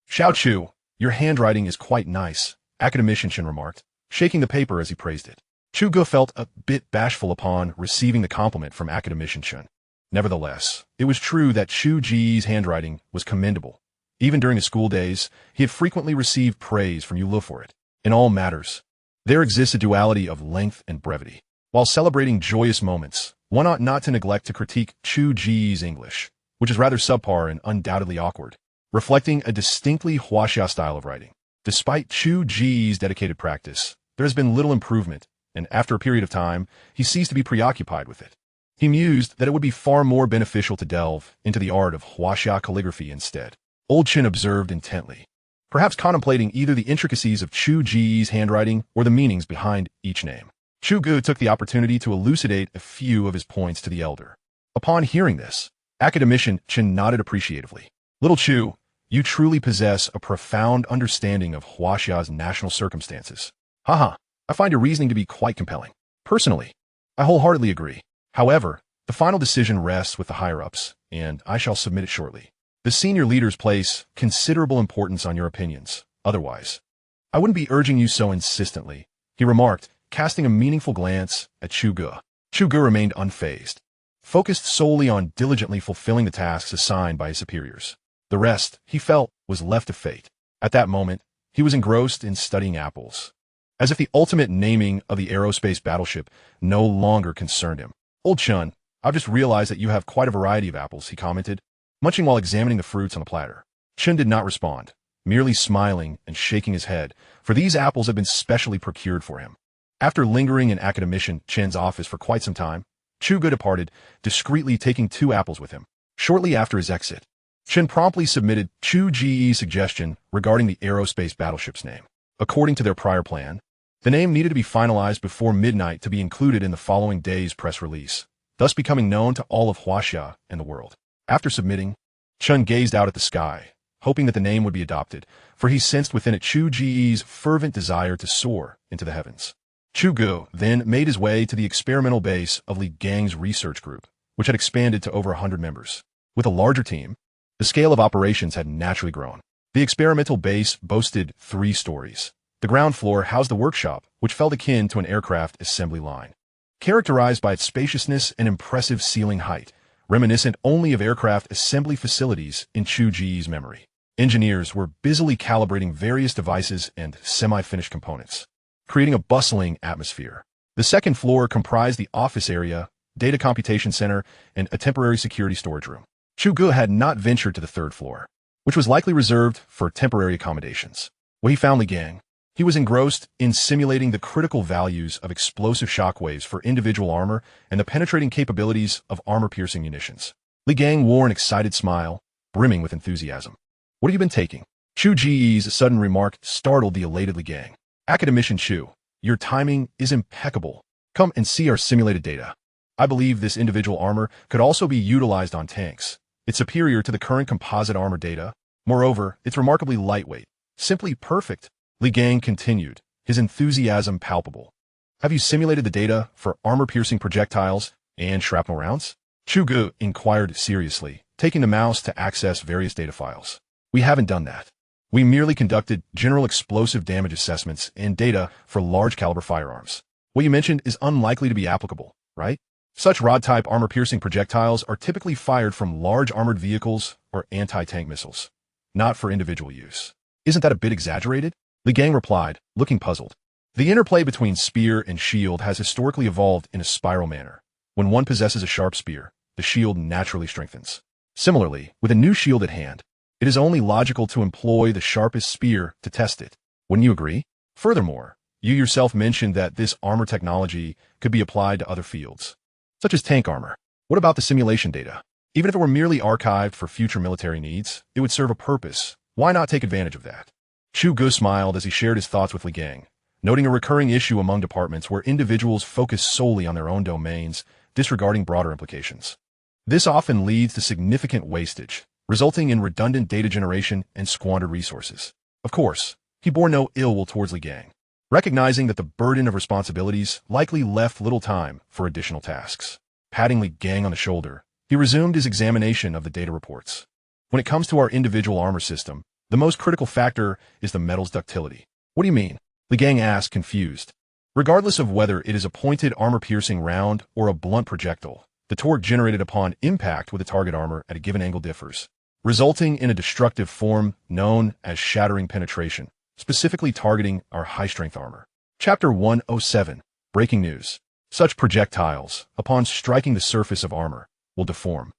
Xiao Chu, your handwriting is quite nice, Academician Chun remarked, shaking the paper as he praised it. Chu Ge felt a bit bashful upon receiving the compliment from Academician Chun. Nevertheless, it was true that Chu Ge's handwriting was commendable. Even during his school days, he had frequently received praise from Yulu for it. In all matters, there exists a duality of length and brevity. While celebrating joyous moments, one ought not to neglect to critique Chu Ge's English, which is rather subpar and undoubtedly awkward, reflecting a distinctly Huaxia style of writing. Despite Chu Ge's dedicated practice, there has been little improvement, and after a period of time, he ceased to be preoccupied with it. He mused that it would be far more beneficial to delve into the art of Huaxia calligraphy instead. Old Chen observed intently, perhaps contemplating either the intricacies of Chu Ge's handwriting or the meanings behind each name. Chu Ge took the opportunity to elucidate a few of his points to the elder. Upon hearing this, Academician Chen nodded appreciatively. Little Chu, you truly possess a profound understanding of Huaxia's national circumstances. Haha, I find your reasoning to be quite compelling. Personally, I wholeheartedly agree. However, the final decision rests with the higher-ups, and I shall submit it shortly. The senior leaders place considerable importance on your opinions. Otherwise, I wouldn't be urging you so insistently, he remarked, casting a meaningful glance at Chu Ge. Chu Ge remained unfazed, focused solely on diligently fulfilling the tasks assigned by his superiors. The rest, he felt, was left to fate. At that moment, he was engrossed in studying apples, as if the ultimate naming of the Aerospace battleship no longer concerned him. Old Chun, I've just realized that you have quite a variety of apples, he commented, munching while examining the fruits on the platter. Chun did not respond, merely smiling and shaking his head, for these apples had been specially procured for him. After lingering in Academician Chen's office for quite some time, Chu Ge departed, discreetly taking 2 apples with him. Shortly after his exit, Chen promptly submitted Chu Ge's suggestion regarding the Aerospace battleship's name. According to their prior plan, the name needed to be finalized before midnight to be included in the following day's press release, thus becoming known to all of Huaxia and the world. After submitting, Chen gazed out at the sky, hoping that the name would be adopted, for he sensed within it Chu Ge's fervent desire to soar into the heavens. Chu Ge then made his way to the experimental base of Li Gang's research group, which had expanded to over 100 members. With a larger team, the scale of operations had naturally grown. The experimental base boasted 3 stories. The ground floor housed the workshop, which felt akin to an aircraft assembly line, characterized by its spaciousness and impressive ceiling height, reminiscent only of aircraft assembly facilities in Chu Ge's memory. Engineers were busily calibrating various devices and semi-finished components, creating a bustling atmosphere. The second floor comprised the office area, data computation center, and a temporary security storage room. Chu Ge had not ventured to the 3rd floor, which was likely reserved for temporary accommodations. When he found Li Gang, he was engrossed in simulating the critical values of explosive shockwaves for individual armor and the penetrating capabilities of armor-piercing munitions. Li Gang wore an excited smile, brimming with enthusiasm. What have you been taking? Chu Ge's sudden remark startled the elated Li Gang. Academician Chu, your timing is impeccable. Come and see our simulated data. I believe this individual armor could also be utilized on tanks. It's superior to the current composite armor data. Moreover, it's remarkably lightweight. Simply perfect. Li Gang continued, his enthusiasm palpable. Have you simulated the data for armor-piercing projectiles and shrapnel rounds? Chu Ge inquired seriously, taking the mouse to access various data files. We haven't done that. We merely conducted general explosive damage assessments and data for large-caliber firearms. What you mentioned is unlikely to be applicable, right? Such rod-type armor-piercing projectiles are typically fired from large armored vehicles or anti-tank missiles, not for individual use. Isn't that a bit exaggerated? Li Gang replied, looking puzzled. The interplay between spear and shield has historically evolved in a spiral manner. When one possesses a sharp spear, the shield naturally strengthens. Similarly, with a new shield at hand, it is only logical to employ the sharpest spear to test it. Wouldn't you agree? Furthermore, you yourself mentioned that this armor technology could be applied to other fields, such as tank armor. What about the simulation data? Even if it were merely archived for future military needs, it would serve a purpose. Why not take advantage of that? Chu Ge smiled as he shared his thoughts with Li Gang, noting a recurring issue among departments where individuals focus solely on their own domains, disregarding broader implications. This often leads to significant wastage, resulting in redundant data generation and squandered resources. Of course, he bore no ill will towards Li Gang, recognizing that the burden of responsibilities likely left little time for additional tasks. Patting Li Gang on the shoulder, he resumed his examination of the data reports. When it comes to our individual armor system, the most critical factor is the metal's ductility. What do you mean? Li Gang asked, confused. Regardless of whether it is a pointed armor-piercing round or a blunt projectile, the torque generated upon impact with the target armor at a given angle differs, resulting in a destructive form known as shattering penetration, specifically targeting our high-strength armor. Chapter 107, Breaking News. Such projectiles, upon striking the surface of armor, will deform,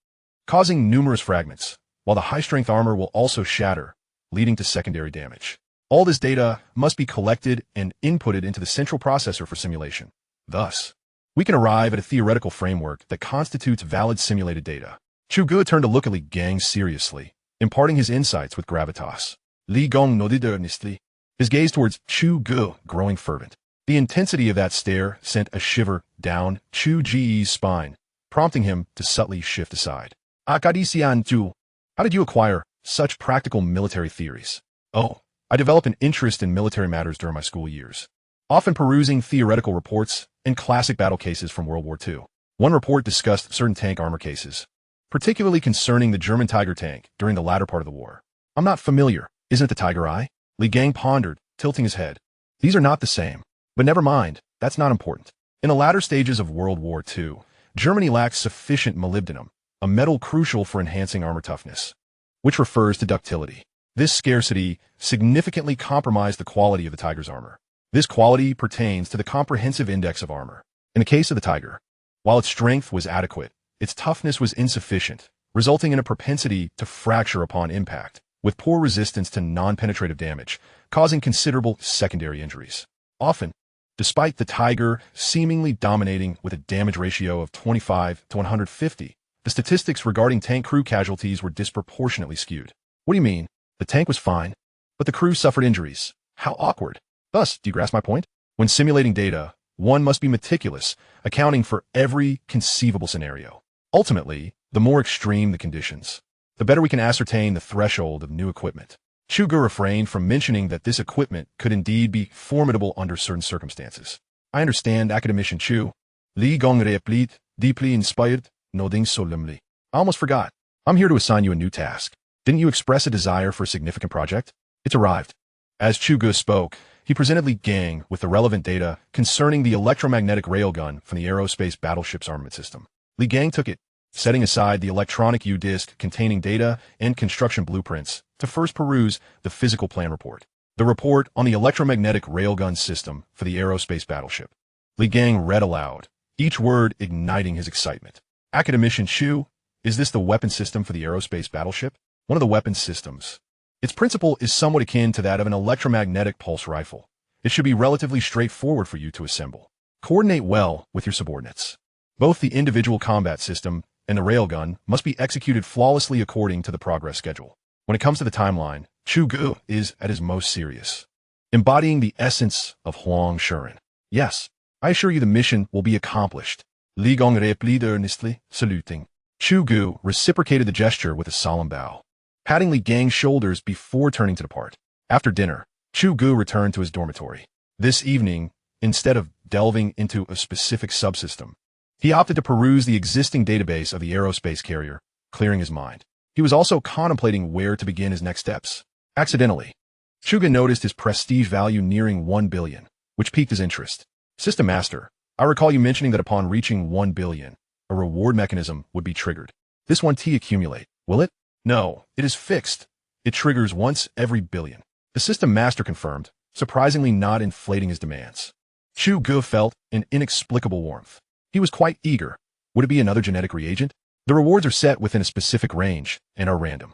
causing numerous fragments, while the high-strength armor will also shatter, leading to secondary damage. All this data must be collected and inputted into the central processor for simulation. Thus, we can arrive at a theoretical framework that constitutes valid simulated data. Chu Ge turned to look at Li Gang seriously, imparting his insights with gravitas. Li Gong nodded earnestly, his gaze towards Chu Ge growing fervent. The intensity of that stare sent a shiver down Chu Ge's spine, prompting him to subtly shift aside. Academician Chu, how did you acquire such practical military theories? Oh, I developed an interest in military matters during my school years, often perusing theoretical reports and classic battle cases from World War II. One report discussed certain tank armor cases, particularly concerning the German Tiger tank during the latter part of the war. I'm not familiar. Isn't it the Tiger Eye? Li Gang pondered, tilting his head. These are not the same. But never mind, that's not important. In the latter stages of World War II, Germany lacked sufficient molybdenum, a metal crucial for enhancing armor toughness, which refers to ductility. This scarcity significantly compromised the quality of the Tiger's armor. This quality pertains to the comprehensive index of armor. In the case of the Tiger, while its strength was adequate, its toughness was insufficient, resulting in a propensity to fracture upon impact, with poor resistance to non-penetrative damage, causing considerable secondary injuries. Often, despite the Tiger seemingly dominating with a damage ratio of 25 to 150, the statistics regarding tank crew casualties were disproportionately skewed. What do you mean? The tank was fine, but the crew suffered injuries. How awkward. Thus, do you grasp my point? When simulating data, one must be meticulous, accounting for every conceivable scenario. Ultimately, the more extreme the conditions, the better we can ascertain the threshold of new equipment. Chu Ge refrained from mentioning that this equipment could indeed be formidable under certain circumstances. I understand, Academician Chu. Li Gong replied, deeply inspired, nodding solemnly. I almost forgot. I'm here to assign you a new task. Didn't you express a desire for a significant project? It's arrived. As Chu Ge spoke, he presented Li Gang with the relevant data concerning the electromagnetic railgun from the Aerospace battleship's armament system. Li Gang took it, setting aside the electronic U-disc containing data and construction blueprints to first peruse the physical plan report. The report on the electromagnetic railgun system for the Aerospace battleship. Li Gang read aloud, each word igniting his excitement. Academician Chu, is this the weapon system for the Aerospace battleship? One of the weapon systems. Its principle is somewhat akin to that of an electromagnetic pulse rifle. It should be relatively straightforward for you to assemble. Coordinate well with your subordinates. Both the individual combat system and the railgun must be executed flawlessly according to the progress schedule. When it comes to the timeline, Chu Ge is at his most serious, embodying the essence of Huang Shuren. Yes, I assure you the mission will be accomplished. Li Gong replied earnestly, saluting. Chu Ge reciprocated the gesture with a solemn bow, patting Li Gang's shoulders before turning to depart. After dinner, Chu Ge returned to his dormitory. This evening, instead of delving into a specific subsystem, he opted to peruse the existing database of the Aerospace carrier, clearing his mind. He was also contemplating where to begin his next steps. Accidentally, Chu Ge noticed his prestige value nearing 1 billion, which piqued his interest. System Master, I recall you mentioning that upon reaching 1 billion, a reward mechanism would be triggered. This 1T accumulate, will it? No, it is fixed. It triggers once every billion. The System Master confirmed, surprisingly not inflating his demands. Chu Ge felt an inexplicable warmth. He was quite eager. Would it be another genetic reagent? The rewards are set within a specific range and are random.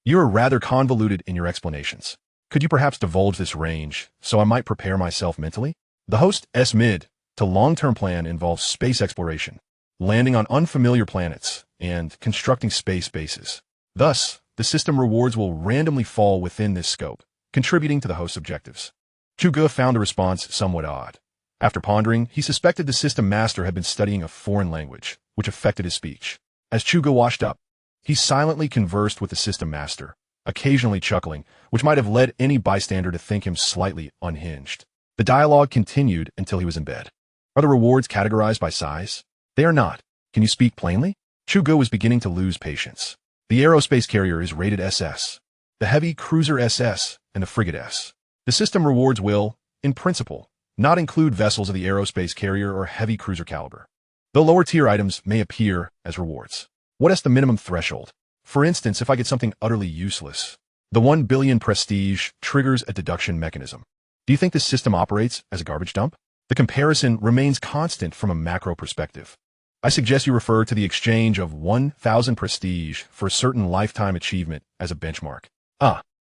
You are rather convoluted in your explanations. Could you perhaps divulge this range so I might prepare myself mentally? The host's mid to long-term plan involves space exploration, landing on unfamiliar planets, and constructing space bases. Thus, the system rewards will randomly fall within this scope, contributing to the host's objectives. Chu Ge found the response somewhat odd. After pondering, he suspected the System Master had been studying a foreign language, which affected his speech. As Chu Ge washed up, he silently conversed with the System Master, occasionally chuckling, which might have led any bystander to think him slightly unhinged. The dialogue continued until he was in bed. Are the rewards categorized by size? They are not. Can you speak plainly? Chu Ge was beginning to lose patience. The Aerospace carrier is rated SS, the heavy cruiser SS, and the frigate S. The system rewards will, in principle, not include vessels of the Aerospace carrier or heavy cruiser caliber, though lower-tier items may appear as rewards. What is the minimum threshold? For instance, if I get something utterly useless, the 1 billion prestige triggers a deduction mechanism. Do you think this system operates as a garbage dump? The comparison remains constant from a macro perspective. I suggest you refer to the exchange of 1,000 prestige for a certain lifetime achievement as a benchmark.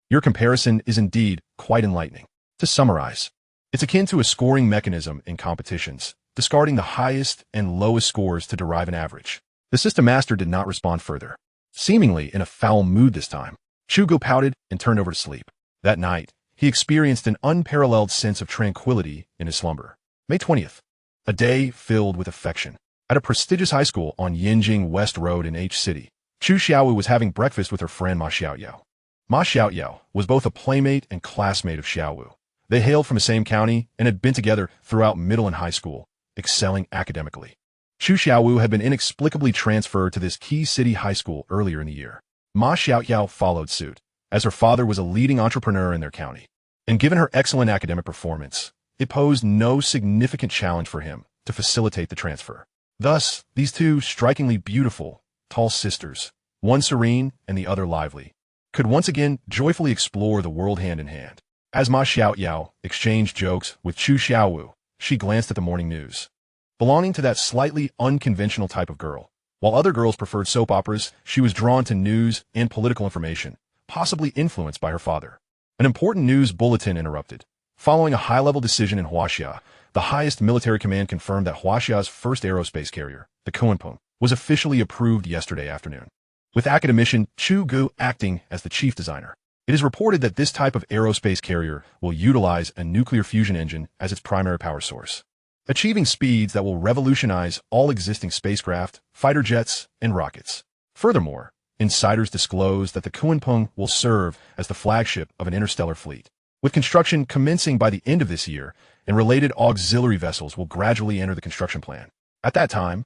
Your comparison is indeed quite enlightening. To summarize, it's akin to a scoring mechanism in competitions, discarding the highest and lowest scores to derive an average. The system master did not respond further. Seemingly in a foul mood this time, Chu Ge pouted and turned over to sleep. That night, he experienced an unparalleled sense of tranquility in his slumber. May 20th, a day filled with affection. At a prestigious high school on Yinjing West Road in H City, Chu Xiaowu was having breakfast with her friend Ma Xiaoyao. Ma Xiaoyao was both a playmate and classmate of Xiaowu. They hailed from the same county and had been together throughout middle and high school, excelling academically. Chu Xiaowu had been inexplicably transferred to this key city high school earlier in the year. Ma Xiaoyao followed suit, as her father was a leading entrepreneur in their county. And given her excellent academic performance, it posed no significant challenge for him to facilitate the transfer. Thus, these two strikingly beautiful, tall sisters, one serene and the other lively, could once again joyfully explore the world hand in hand. As Ma Xiaoyao exchanged jokes with Chu Xiaowu, she glanced at the morning news. Belonging to that slightly unconventional type of girl, while other girls preferred soap operas, she was drawn to news and political information, possibly influenced by her father. An important news bulletin interrupted. Following a high-level decision in Huaxia, the highest military command confirmed that Huaxia's first aerospace carrier, the Kunpeng, was officially approved yesterday afternoon. With Academician Chu Ge acting as the chief designer, it is reported that this type of aerospace carrier will utilize a nuclear fusion engine as its primary power source, achieving speeds that will revolutionize all existing spacecraft, fighter jets, and rockets. Furthermore, insiders disclosed that the Kunpeng will serve as the flagship of an interstellar fleet, with construction commencing by the end of this year, and related auxiliary vessels will gradually enter the construction plan. At that time,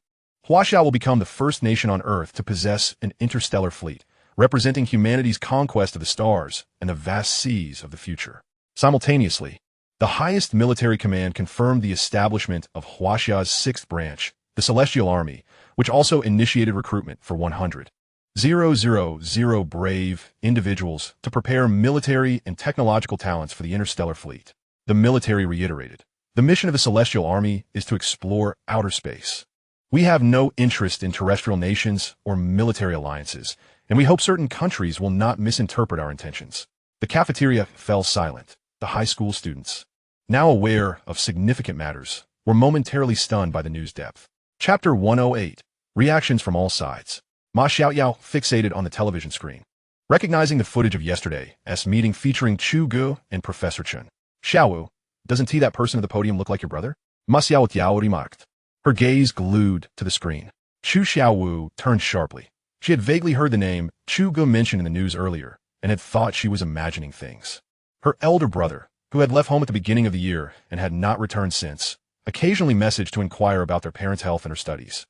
Huaxia will become the first nation on Earth to possess an interstellar fleet, representing humanity's conquest of the stars and the vast seas of the future. Simultaneously, the highest military command confirmed the establishment of Huaxia's sixth branch, the Celestial Army, which also initiated recruitment for 100,000 brave individuals to prepare military and technological talents for the interstellar fleet. The military reiterated, the mission of the Celestial Army is to explore outer space. We have no interest in terrestrial nations or military alliances, and we hope certain countries will not misinterpret our intentions. The cafeteria fell silent. The high school students, now aware of significant matters, were momentarily stunned by the news depth. Chapter 108. Reactions from all sides. Ma Xiaoyao fixated on the television screen, recognizing the footage of yesterday's meeting featuring Chu Ge and Professor Chen. Xiaowu, doesn't that person at the podium look like your brother? Ma Xiaoyao remarked, her gaze glued to the screen. Chu Xiaowu turned sharply. She had vaguely heard the name Chu Ge mentioned in the news earlier, and had thought she was imagining things. Her elder brother, who had left home at the beginning of the year and had not returned since, occasionally messaged to inquire about their parents' health and her studies.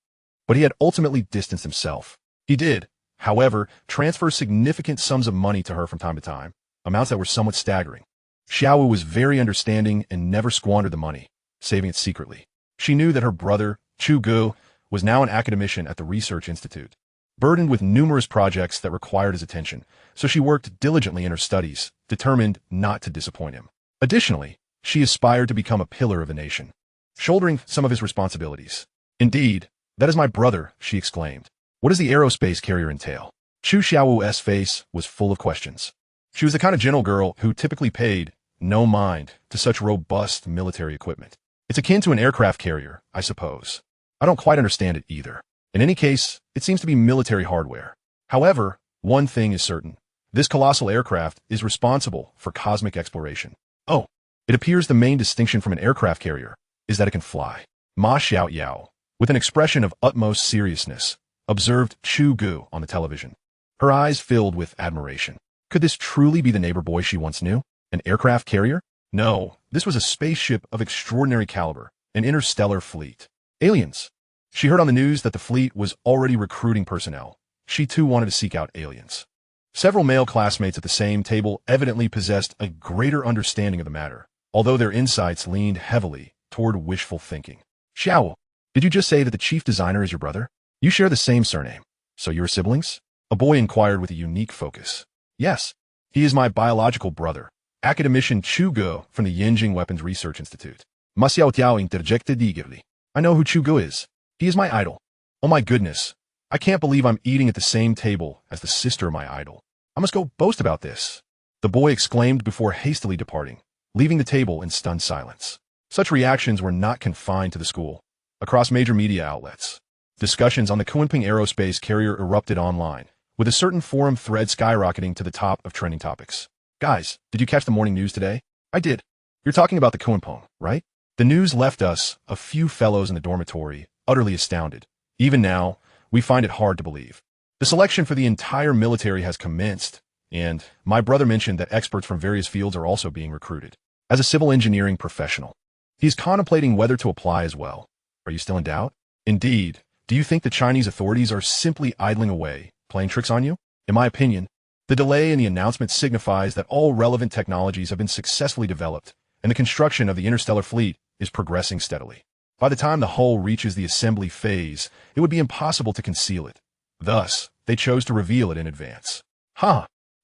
But he had ultimately distanced himself. He did, however, transfer significant sums of money to her from time to time, amounts that were somewhat staggering. Xiaowu was very understanding and never squandered the money, saving it secretly. She knew that her brother, Chu Ge, was now an academician at the Research Institute, burdened with numerous projects that required his attention, so she worked diligently in her studies, determined not to disappoint him. Additionally, she aspired to become a pillar of the nation, shouldering some of his responsibilities. Indeed, that is my brother, she exclaimed. What does the aerospace carrier entail? Chu Xiaowu's face was full of questions. She was the kind of gentle girl who typically paid no mind to such robust military equipment. It's akin to an aircraft carrier, I suppose. I don't quite understand it either. In any case, it seems to be military hardware. However, one thing is certain. This colossal aircraft is responsible for cosmic exploration. Oh, it appears the main distinction from an aircraft carrier is that it can fly. Ma Xiaoyao, with an expression of utmost seriousness, observed Chu Ge on the television. Her eyes filled with admiration. Could this truly be the neighbor boy she once knew? An aircraft carrier? No, this was a spaceship of extraordinary caliber, an interstellar fleet. Aliens. She heard on the news that the fleet was already recruiting personnel. She too wanted to seek out aliens. Several male classmates at the same table evidently possessed a greater understanding of the matter, although their insights leaned heavily toward wishful thinking. Xiao, did you just say that the chief designer is your brother? You share the same surname. So you're siblings? A boy inquired with a unique focus. Yes, he is my biological brother, Academician Chu Ge from the Yinjing Weapons Research Institute. Ma Xiaoyao interjected eagerly. I know who Chu Ge is. He is my idol. Oh my goodness. I can't believe I'm eating at the same table as the sister of my idol. I must go boast about this, the boy exclaimed before hastily departing, leaving the table in stunned silence. Such reactions were not confined to the school. across major media outlets. Discussions on the Kunpeng Aerospace carrier erupted online, with a certain forum thread skyrocketing to the top of trending topics. Guys, did you catch the morning news today? I did. You're talking about the Kunpeng, right? The news left us, a few fellows in the dormitory, utterly astounded. Even now, we find it hard to believe. The selection for the entire military has commenced, and my brother mentioned that experts from various fields are also being recruited. As a civil engineering professional, he's contemplating whether to apply as well. Are you still in doubt? Indeed. Do you think the Chinese authorities are simply idling away, playing tricks on you? In my opinion, the delay in the announcement signifies that all relevant technologies have been successfully developed, and the construction of the interstellar fleet is progressing steadily. By the time the hull reaches the assembly phase, it would be impossible to conceal it. Thus, they chose to reveal it in advance.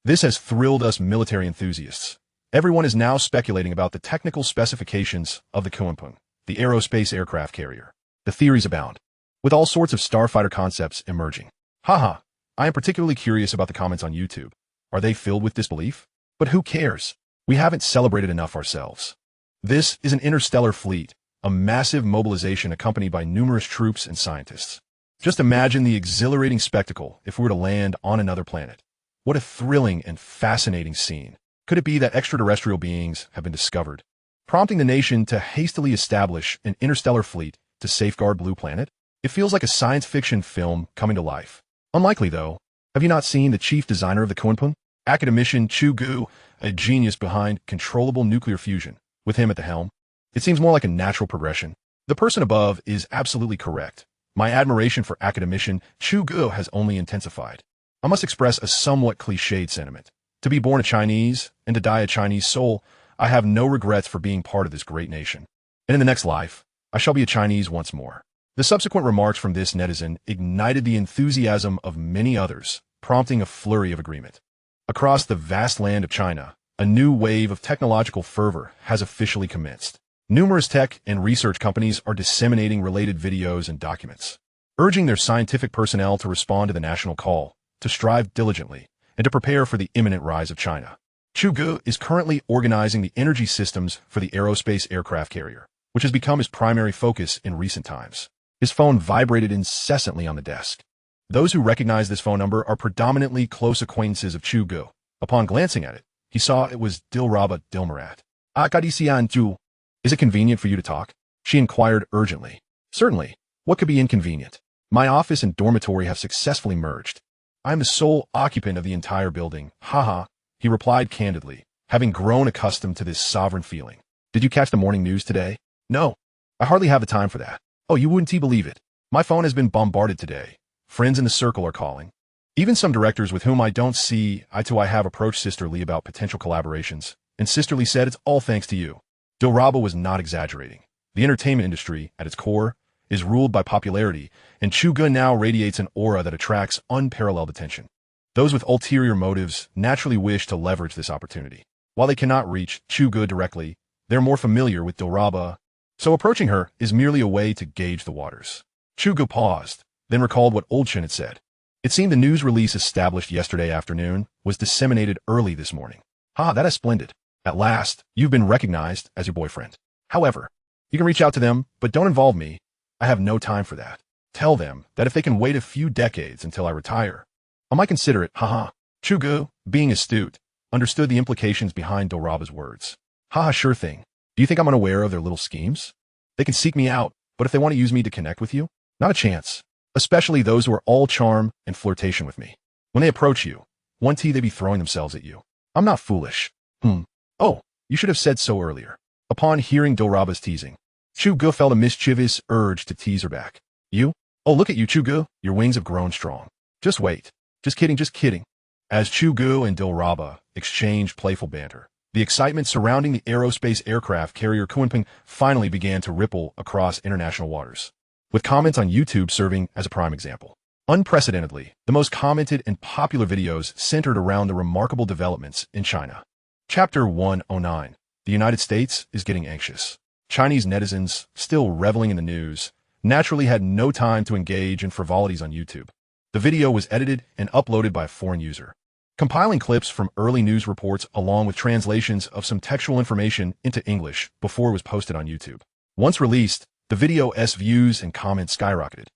This has thrilled us military enthusiasts. Everyone is now speculating about the technical specifications of the Kunpeng, the aerospace aircraft carrier. The theories abound, with all sorts of starfighter concepts emerging. I am particularly curious about the comments on YouTube. Are they filled with disbelief? But who cares? We haven't celebrated enough ourselves. This is an interstellar fleet, a massive mobilization accompanied by numerous troops and scientists. Just imagine the exhilarating spectacle if we were to land on another planet. What a thrilling and fascinating scene. Could it be that extraterrestrial beings have been discovered, prompting the nation to hastily establish an interstellar fleet to safeguard Blue Planet? It feels like a science fiction film coming to life. Unlikely, though. Have you not seen the chief designer of the Kunpeng? Academician Chu Ge, a genius behind controllable nuclear fusion, with him at the helm. It seems more like a natural progression. The person above is absolutely correct. My admiration for Academician Chu Ge has only intensified. I must express a somewhat cliched sentiment. To be born a Chinese and to die a Chinese soul, I have no regrets for being part of this great nation. And in the next life, I shall be a Chinese once more. The subsequent remarks from this netizen ignited the enthusiasm of many others, prompting a flurry of agreement. Across the vast land of China, a new wave of technological fervor has officially commenced. Numerous tech and research companies are disseminating related videos and documents, urging their scientific personnel to respond to the national call, to strive diligently, and to prepare for the imminent rise of China. Chu Ge is currently organizing the energy systems for the aerospace aircraft carrier, which has become his primary focus in recent times. His phone vibrated incessantly on the desk. Those who recognize this phone number are predominantly close acquaintances of Chu Ge. Upon glancing at it, he saw it was Dilraba Dilmarat. Academician. Is it convenient for you to talk? She inquired urgently. Certainly. What could be inconvenient? My office and dormitory have successfully merged. I am the sole occupant of the entire building. He replied candidly, having grown accustomed to this sovereign feeling. Did you catch the morning news today? No. I hardly have the time for that. Oh, you wouldn't believe it. My phone has been bombarded today. Friends in the circle are calling. Even some directors with whom I don't see eye to eye have approached Sister Lee about potential collaborations, and Sister Lee said it's all thanks to you. Dilraba was not exaggerating. The entertainment industry, at its core, is ruled by popularity, and Chu Ge now radiates an aura that attracts unparalleled attention. Those with ulterior motives naturally wish to leverage this opportunity. While they cannot reach Chu Ge directly, they're more familiar with Dilraba, so approaching her is merely a way to gauge the waters. Chu Ge paused, then recalled what Old Chen had said. It seemed the news release established yesterday afternoon was disseminated early this morning. That is splendid. At last, you've been recognized as your boyfriend. However, you can reach out to them, but don't involve me. I have no time for that. Tell them that if they can wait a few decades until I retire, I might consider it. Chu Ge, being astute, understood the implications behind Dilraba's words. Sure thing. Do you think I'm unaware of their little schemes? They can seek me out, but if they want to use me to connect with you, not a chance. Especially those who are all charm and flirtation with me. When they approach you, they be throwing themselves at you. I'm not foolish. Oh, you should have said so earlier. Upon hearing Dilraba's teasing, Chu Ge felt a mischievous urge to tease her back. You? Oh, look at you, Chu Ge. Your wings have grown strong. Just wait. Just kidding. As Chu Ge and Dilraba exchanged playful banter, the excitement surrounding the aerospace aircraft carrier Kunpeng finally began to ripple across international waters, with comments on YouTube serving as a prime example. Unprecedentedly, the most commented and popular videos centered around the remarkable developments in China. Chapter 109. The United States is getting anxious. Chinese netizens, still reveling in the news, naturally had no time to engage in frivolities on YouTube. The video was edited and uploaded by a foreign user, compiling clips from early news reports along with translations of some textual information into English before it was posted on YouTube. Once released, The video's views and comments skyrocketed,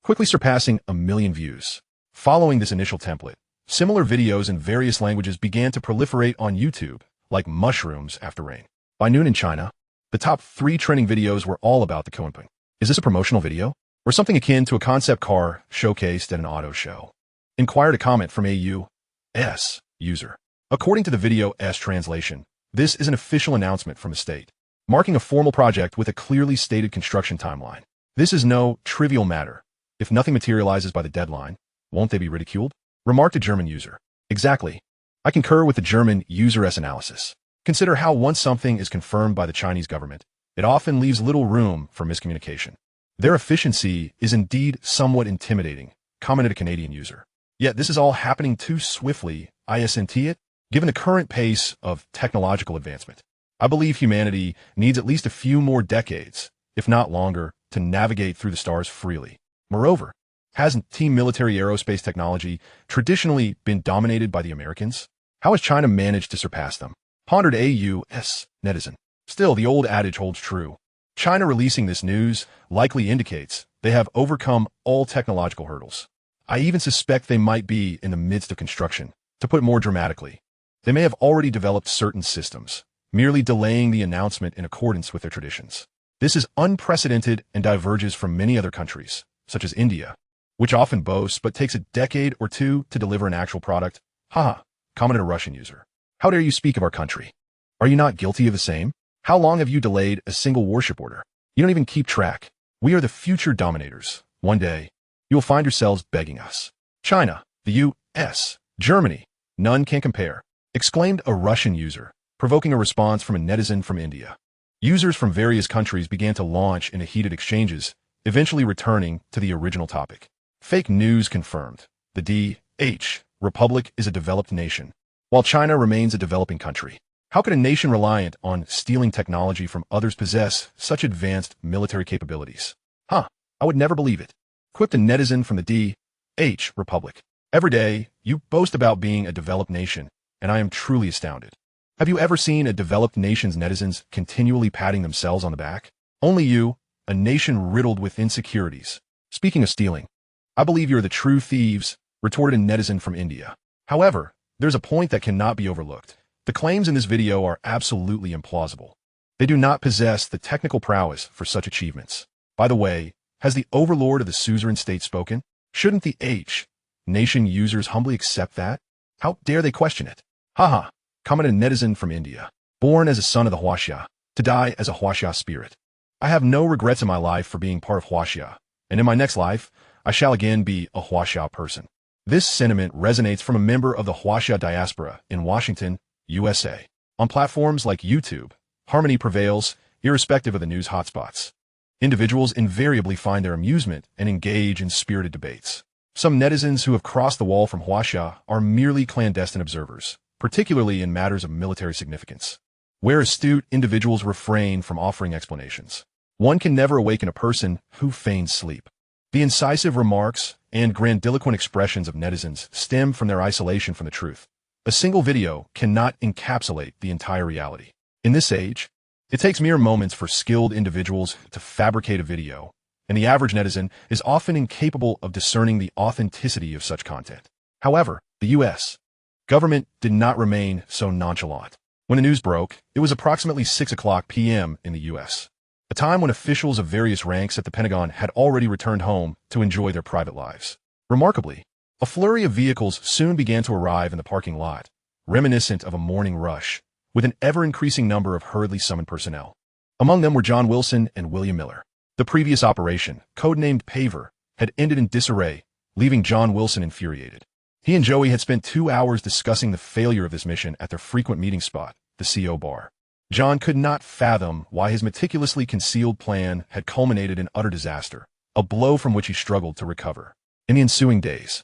quickly surpassing 1 million views. Following this initial template, similar videos in various languages began to proliferate on YouTube, like mushrooms after rain. By noon in China, the top 3 trending videos were all about the Kunpeng. Is this a promotional video? Or something akin to a concept car showcased at an auto show? Inquired a comment from a U.S. user. According to the video's translation, this is an official announcement from the state, marking a formal project with a clearly stated construction timeline. This is no trivial matter. If nothing materializes by the deadline, won't they be ridiculed? Remarked a German user. Exactly. I concur with the German user's analysis. Consider how once something is confirmed by the Chinese government, it often leaves little room for miscommunication. Their efficiency is indeed somewhat intimidating, commented a Canadian user. Yet this is all happening too swiftly, isn't it? Given the current pace of technological advancement, I believe humanity needs at least a few more decades, if not longer, to navigate through the stars freely. Moreover, hasn't team military aerospace technology traditionally been dominated by the Americans? How has China managed to surpass them? Pondered a U.S. netizen. Still, the old adage holds true. China releasing this news likely indicates they have overcome all technological hurdles. I even suspect they might be in the midst of construction. To put it more dramatically, they may have already developed certain systems, merely delaying the announcement in accordance with their traditions. This is unprecedented and diverges from many other countries, such as India, which often boasts but takes a decade or two to deliver an actual product. Haha, commented a Russian user. How dare you speak of our country? Are you not guilty of the same? How long have you delayed a single worship order? You don't even keep track. We are the future dominators. One day, you will find yourselves begging us. China, the U.S., Germany, none can compare, exclaimed a Russian user, provoking a response from a netizen from India. Users from various countries began to launch into heated exchanges, eventually returning to the original topic. Fake news confirmed. The D.H. Republic is a developed nation, while China remains a developing country. How could a nation reliant on stealing technology from others possess such advanced military capabilities? I would never believe it. Quipped a netizen from the D.H. Republic. Every day, you boast about being a developed nation, and I am truly astounded. Have you ever seen a developed nation's netizens continually patting themselves on the back? Only you, a nation riddled with insecurities. Speaking of stealing, I believe you're the true thieves, retorted a netizen from India. However, there's a point that cannot be overlooked. The claims in this video are absolutely implausible. They do not possess the technical prowess for such achievements. By the way, has the overlord of the suzerain state spoken? Shouldn't the nation users humbly accept that? How dare they question it? Haha, commented a netizen from India. Born as a son of the Huaxia, to die as a Huaxia spirit. I have no regrets in my life for being part of Huaxia, and in my next life, I shall again be a Huaxia person. This sentiment resonates from a member of the Huaxia diaspora in Washington, USA. On platforms like YouTube, harmony prevails, irrespective of the news hotspots. Individuals invariably find their amusement and engage in spirited debates. Some netizens who have crossed the wall from Huaxia are merely clandestine observers, particularly in matters of military significance, where astute individuals refrain from offering explanations. One can never awaken a person who feigns sleep. The incisive remarks and grandiloquent expressions of netizens stem from their isolation from the truth. A single video cannot encapsulate the entire reality. In this age, it takes mere moments for skilled individuals to fabricate a video, and the average netizen is often incapable of discerning the authenticity of such content. However, the U.S. government did not remain so nonchalant. When the news broke, it was approximately 6:00 p.m. in the U.S., a time when officials of various ranks at the Pentagon had already returned home to enjoy their private lives. Remarkably, a flurry of vehicles soon began to arrive in the parking lot, reminiscent of a morning rush, with an ever-increasing number of hurriedly summoned personnel. Among them were John Wilson and William Miller. The previous operation, codenamed Paver, had ended in disarray, leaving John Wilson infuriated. He and Joey had spent 2 hours discussing the failure of this mission at their frequent meeting spot, the CO bar. John could not fathom why his meticulously concealed plan had culminated in utter disaster, a blow from which he struggled to recover. In the ensuing days,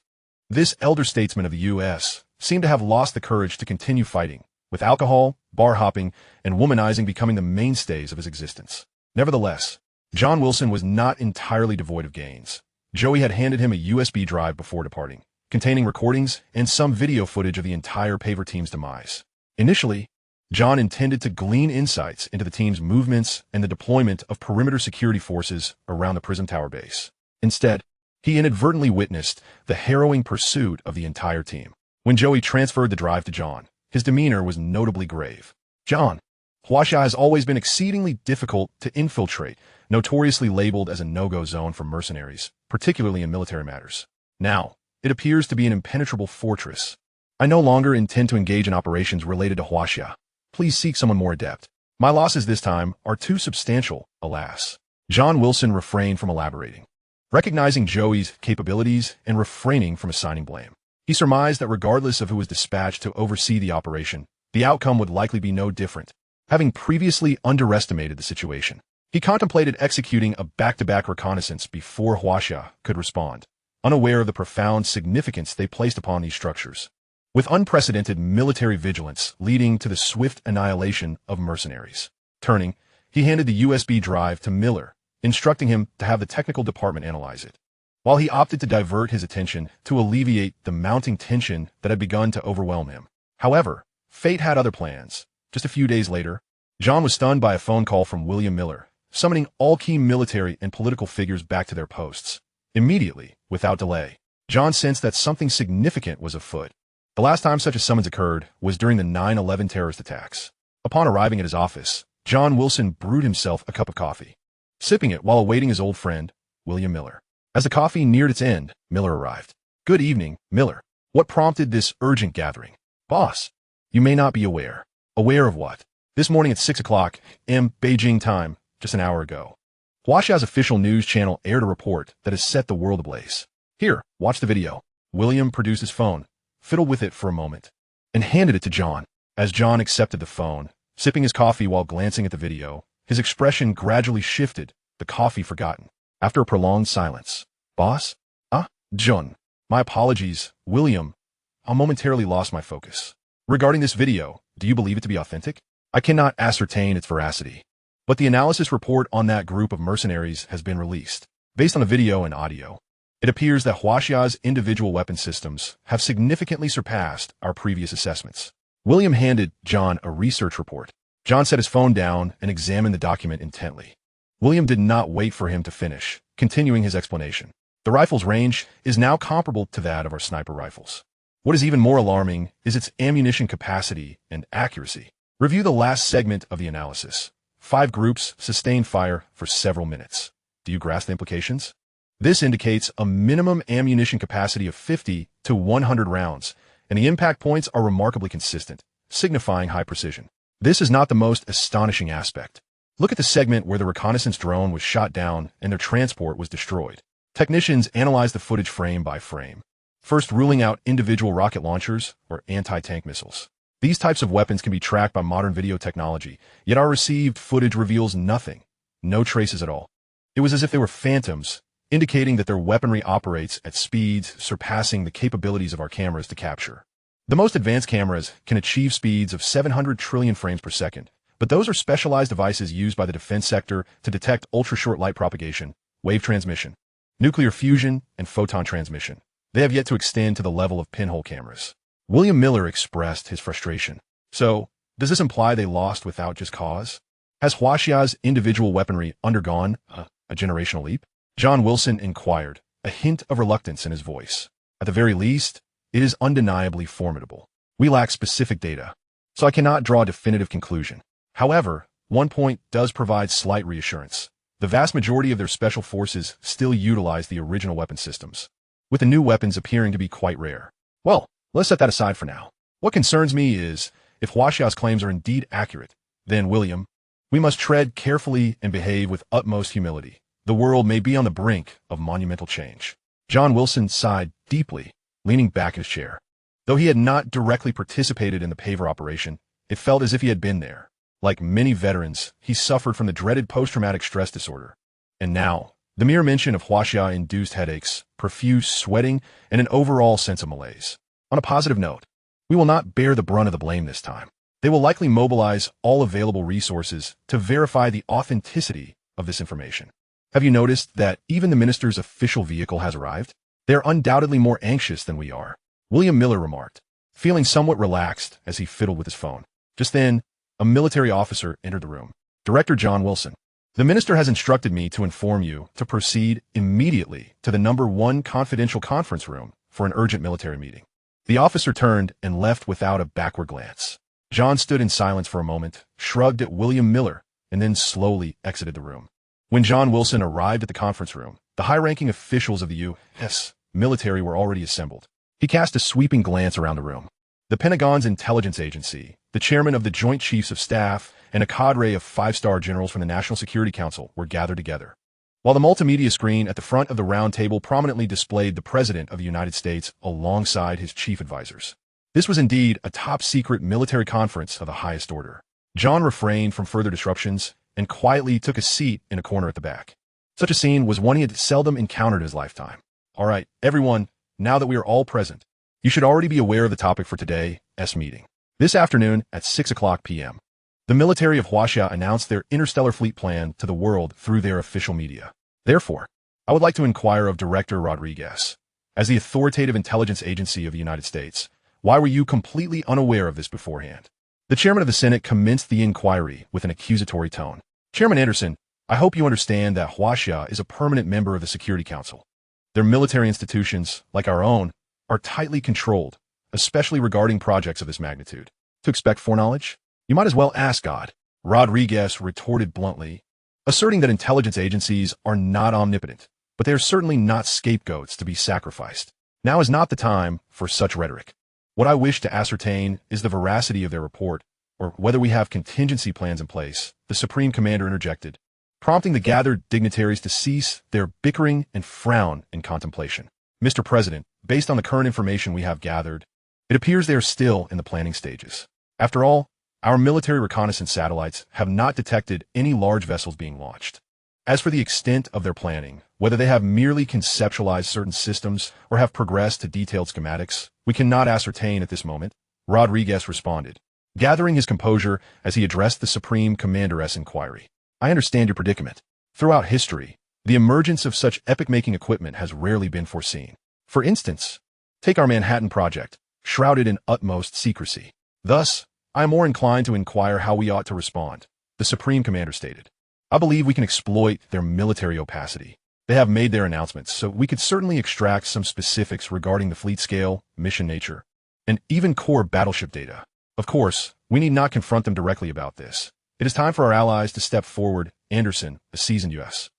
this elder statesman of the U.S. seemed to have lost the courage to continue fighting, with alcohol, bar hopping, and womanizing becoming the mainstays of his existence. Nevertheless, John Wilson was not entirely devoid of gains. Joey had handed him a USB drive before departing, containing recordings and some video footage of the entire Paver team's demise. Initially, John intended to glean insights into the team's movements and the deployment of perimeter security forces around the Prism Tower base. Instead, he inadvertently witnessed the harrowing pursuit of the entire team. When Joey transferred the drive to John, his demeanor was notably grave. "John, Huaxia has always been exceedingly difficult to infiltrate, notoriously labeled as a no-go zone for mercenaries, particularly in military matters. Now, it appears to be an impenetrable fortress. I no longer intend to engage in operations related to Huaxia. Please seek someone more adept. My losses this time are too substantial, alas." John Wilson refrained from elaborating, recognizing Joey's capabilities and refraining from assigning blame. He surmised that regardless of who was dispatched to oversee the operation, the outcome would likely be no different. Having previously underestimated the situation, he contemplated executing a back-to-back reconnaissance before Huaxia could respond, unaware of the profound significance they placed upon these structures, with unprecedented military vigilance leading to the swift annihilation of mercenaries. Turning, he handed the USB drive to Miller, instructing him to have the technical department analyze it, while he opted to divert his attention to alleviate the mounting tension that had begun to overwhelm him. However, fate had other plans. Just a few days later, John was stunned by a phone call from William Miller, summoning all key military and political figures back to their posts. Immediately, without delay, John sensed that something significant was afoot. The last time such a summons occurred was during the 9/11 terrorist attacks. Upon arriving at his office, John Wilson brewed himself a cup of coffee, sipping it while awaiting his old friend, William Miller. As the coffee neared its end, Miller arrived. "Good evening, Miller. What prompted this urgent gathering?" "Boss, you may not be aware." "Aware of what?" "This morning at 6 o'clock a.m. Beijing time, just an hour ago, Huaxia's official news channel aired a report that has set the world ablaze. Here, watch the video." William produced his phone, fiddled with it for a moment, and handed it to John. As John accepted the phone, sipping his coffee while glancing at the video, his expression gradually shifted, the coffee forgotten. After a prolonged silence, "Boss? John. My apologies, William. I momentarily lost my focus. Regarding this video, do you believe it to be authentic?" "I cannot ascertain its veracity, but the analysis report on that group of mercenaries has been released. Based on the video and audio, it appears that Huaxia's individual weapon systems have significantly surpassed our previous assessments." William handed John a research report. John set his phone down and examined the document intently. William did not wait for him to finish, continuing his explanation. "The rifle's range is now comparable to that of our sniper rifles. What is even more alarming is its ammunition capacity and accuracy. Review the last segment of the analysis. 5 groups sustained fire for several minutes. Do you grasp the implications? This indicates a minimum ammunition capacity of 50 to 100 rounds, and the impact points are remarkably consistent, signifying high precision. This is not the most astonishing aspect. Look at the segment where the reconnaissance drone was shot down and their transport was destroyed. Technicians analyzed the footage frame by frame, first ruling out individual rocket launchers or anti-tank missiles. These types of weapons can be tracked by modern video technology, yet our received footage reveals nothing, no traces at all. It was as if they were phantoms, indicating that their weaponry operates at speeds surpassing the capabilities of our cameras to capture. The most advanced cameras can achieve speeds of 700 trillion frames per second, but those are specialized devices used by the defense sector to detect ultra-short light propagation, wave transmission, nuclear fusion, and photon transmission. They have yet to extend to the level of pinhole cameras. William Miller expressed his frustration. "So, does this imply they lost without just cause? Has Huaxia's individual weaponry undergone a generational leap?" John Wilson inquired, a hint of reluctance in his voice. "At the very least, it is undeniably formidable. We lack specific data, so I cannot draw a definitive conclusion. However, one point does provide slight reassurance. The vast majority of their special forces still utilize the original weapon systems, with the new weapons appearing to be quite rare. Well, let's set that aside for now. What concerns me is, if Huaxia's claims are indeed accurate, then, William, we must tread carefully and behave with utmost humility. The world may be on the brink of monumental change." John Wilson sighed deeply, leaning back in his chair. Though he had not directly participated in the paver operation, it felt as if he had been there. Like many veterans, he suffered from the dreaded post-traumatic stress disorder. And now, the mere mention of Huaxia induced headaches, profuse sweating, and an overall sense of malaise. On a positive note, we will not bear the brunt of the blame this time. They will likely mobilize all available resources to verify the authenticity of this information. Have you noticed that even the minister's official vehicle has arrived? They are undoubtedly more anxious than we are, William Miller remarked, feeling somewhat relaxed as he fiddled with his phone. Just then, a military officer entered the room. Director John Wilson. The minister has instructed me to inform you to proceed immediately to the #1 confidential conference room for an urgent military meeting. The officer turned and left without a backward glance. John stood in silence for a moment, shrugged at William Miller, and then slowly exited the room. When John Wilson arrived at the conference room, the high-ranking officials of the U.S. military were already assembled. He cast a sweeping glance around the room. The Pentagon's intelligence agency, the chairman of the Joint Chiefs of Staff, and a cadre of 5-star generals from the National Security Council were gathered together. While the multimedia screen at the front of the round table prominently displayed the President of the United States alongside his chief advisors. This was indeed a top-secret military conference of the highest order. John refrained from further disruptions and quietly took a seat in a corner at the back. Such a scene was one he had seldom encountered in his lifetime. All right, everyone, now that we are all present, you should already be aware of the topic for today's meeting. This afternoon at 6:00 p.m., the military of Huaxia announced their interstellar fleet plan to the world through their official media. Therefore, I would like to inquire of Director Rodriguez, as the authoritative intelligence agency of the United States, why were you completely unaware of this beforehand? The chairman of the Senate commenced the inquiry with an accusatory tone. Chairman Anderson, I hope you understand that Huaxia is a permanent member of the Security Council. Their military institutions, like our own, are tightly controlled, especially regarding projects of this magnitude. To expect foreknowledge? You might as well ask God. Rodriguez retorted bluntly, asserting that intelligence agencies are not omnipotent, but they are certainly not scapegoats to be sacrificed. Now is not the time for such rhetoric. What I wish to ascertain is the veracity of their report, or whether we have contingency plans in place, the Supreme Commander interjected, prompting the gathered dignitaries to cease their bickering and frown in contemplation. Mr. President, based on the current information we have gathered, it appears they are still in the planning stages. After all, our military reconnaissance satellites have not detected any large vessels being launched. As for the extent of their planning, whether they have merely conceptualized certain systems or have progressed to detailed schematics, we cannot ascertain at this moment, Rodriguez responded, gathering his composure as he addressed the Supreme Commander's inquiry. I understand your predicament. Throughout history, the emergence of such epic-making equipment has rarely been foreseen. For instance, take our Manhattan Project, shrouded in utmost secrecy. Thus, I am more inclined to inquire how we ought to respond, the Supreme Commander stated. I believe we can exploit their military opacity. They have made their announcements, so we could certainly extract some specifics regarding the fleet scale, mission nature, and even core battleship data. Of course, we need not confront them directly about this. It is time for our allies to step forward. Anderson, a seasoned U.S.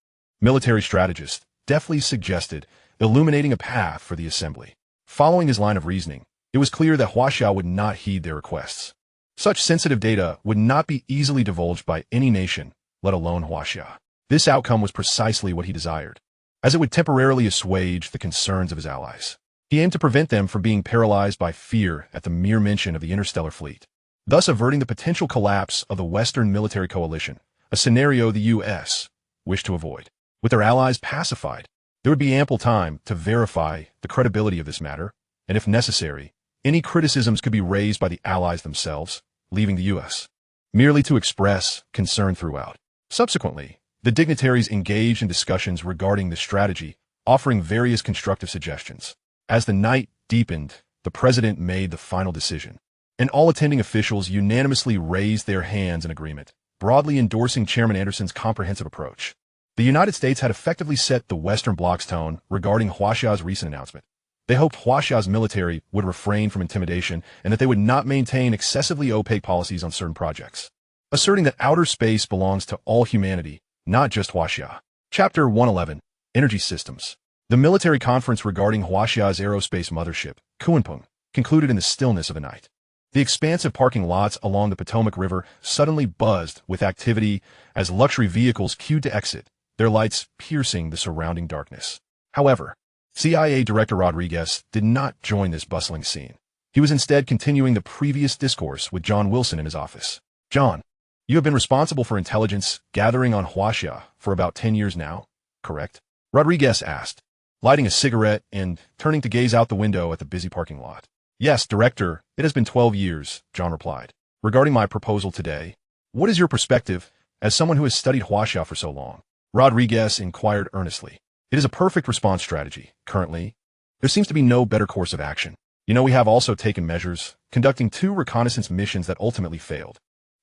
military strategist, deftly suggested, illuminating a path for the assembly. Following his line of reasoning, it was clear that Huaxia would not heed their requests. Such sensitive data would not be easily divulged by any nation, let alone Huaxia. This outcome was precisely what he desired, as it would temporarily assuage the concerns of his allies. He aimed to prevent them from being paralyzed by fear at the mere mention of the interstellar fleet, thus averting the potential collapse of the Western military coalition, a scenario the U.S. wished to avoid. With their allies pacified, there would be ample time to verify the credibility of this matter, and if necessary, any criticisms could be raised by the allies themselves, leaving the U.S. merely to express concern throughout. Subsequently, the dignitaries engaged in discussions regarding the strategy, offering various constructive suggestions. As the night deepened, the president made the final decision, and all attending officials unanimously raised their hands in agreement, broadly endorsing Chairman Anderson's comprehensive approach. The United States had effectively set the Western Bloc's tone regarding Huaxia's recent announcement. They hoped Huaxia's military would refrain from intimidation and that they would not maintain excessively opaque policies on certain projects, asserting that outer space belongs to all humanity, not just Huaxia. Chapter 111, Energy Systems. The military conference regarding Huaxia's aerospace mothership, Kunpeng, concluded in the stillness of the night. The expansive parking lots along the Potomac River suddenly buzzed with activity as luxury vehicles queued to exit, their lights piercing the surrounding darkness. However, CIA Director Rodriguez did not join this bustling scene. He was instead continuing the previous discourse with John Wilson in his office. John, you have been responsible for intelligence gathering on Huaxia for about 10 years now, correct? Rodriguez asked, lighting a cigarette and turning to gaze out the window at the busy parking lot. Yes, Director, it has been 12 years, John replied. Regarding my proposal today, what is your perspective as someone who has studied Huaxia for so long? Rodriguez inquired earnestly. It is a perfect response strategy. Currently, there seems to be no better course of action. You know, we have also taken measures, conducting 2 reconnaissance missions that ultimately failed.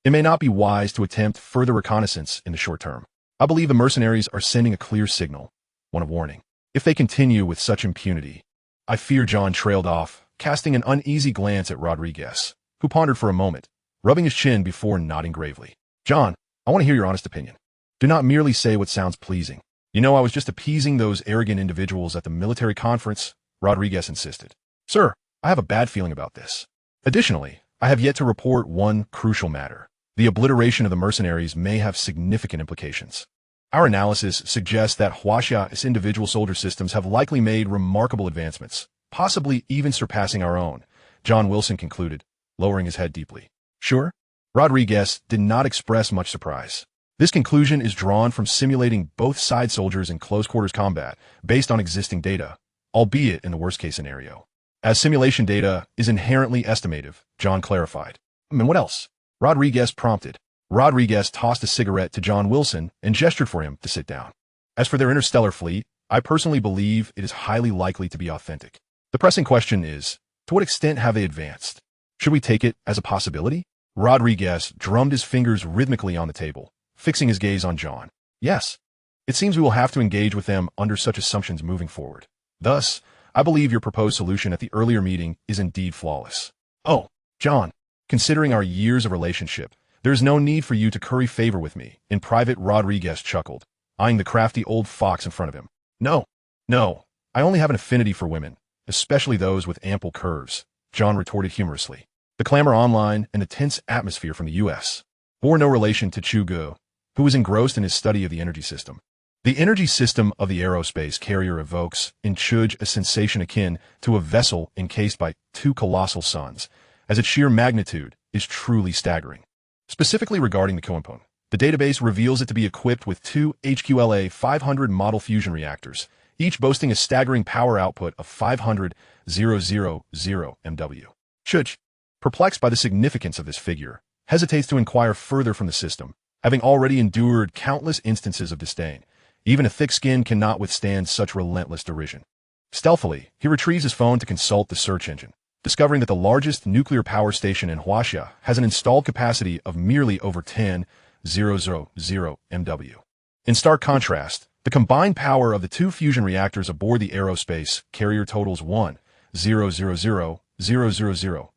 It may not be wise to attempt further reconnaissance in the short term. I believe the mercenaries are sending a clear signal, one of warning. If they continue with such impunity, I fear. John trailed off, casting an uneasy glance at Rodriguez, who pondered for a moment, rubbing his chin before nodding gravely. John, I want to hear your honest opinion. Do not merely say what sounds pleasing. You know, I was just appeasing those arrogant individuals at the military conference, Rodriguez insisted. Sir, I have a bad feeling about this. Additionally, I have yet to report one crucial matter. The obliteration of the mercenaries may have significant implications. Our analysis suggests that Huaxia's individual soldier systems have likely made remarkable advancements, possibly even surpassing our own, John Wilson concluded, lowering his head deeply. Sure? Rodriguez did not express much surprise. This conclusion is drawn from simulating both side soldiers in close-quarters combat based on existing data, albeit in the worst-case scenario. As simulation data is inherently estimative, John clarified. And what else? Rodriguez prompted. Rodriguez tossed a cigarette to John Wilson and gestured for him to sit down. As for their interstellar fleet, I personally believe it is highly likely to be authentic. The pressing question is, to what extent have they advanced? Should we take it as a possibility? Rodriguez drummed his fingers rhythmically on the table, fixing his gaze on John. Yes. It seems we will have to engage with them under such assumptions moving forward. Thus, I believe your proposed solution at the earlier meeting is indeed flawless. Oh, John, considering our years of relationship, there is no need for you to curry favor with me. In private, Rodriguez chuckled, eyeing the crafty old fox in front of him. No, I only have an affinity for women, especially those with ample curves, John retorted humorously. The clamor online and the tense atmosphere from the U.S. bore no relation to Chu Ge, who was engrossed in his study of the energy system. The energy system of the aerospace carrier evokes in Chu Ge a sensation akin to a vessel encased by two colossal suns, as its sheer magnitude is truly staggering. Specifically regarding the component, the database reveals it to be equipped with two HQLA 500 model fusion reactors, each boasting a staggering power output of 500,000 MW. Chu Ge, perplexed by the significance of this figure, hesitates to inquire further from the system, having already endured countless instances of disdain. Even a thick skin cannot withstand such relentless derision. Stealthily, he retrieves his phone to consult the search engine, discovering that the largest nuclear power station in Huaxia has an installed capacity of merely over 10,000 MW. In stark contrast, the combined power of the two fusion reactors aboard the Aerospace carrier totals 1,000,000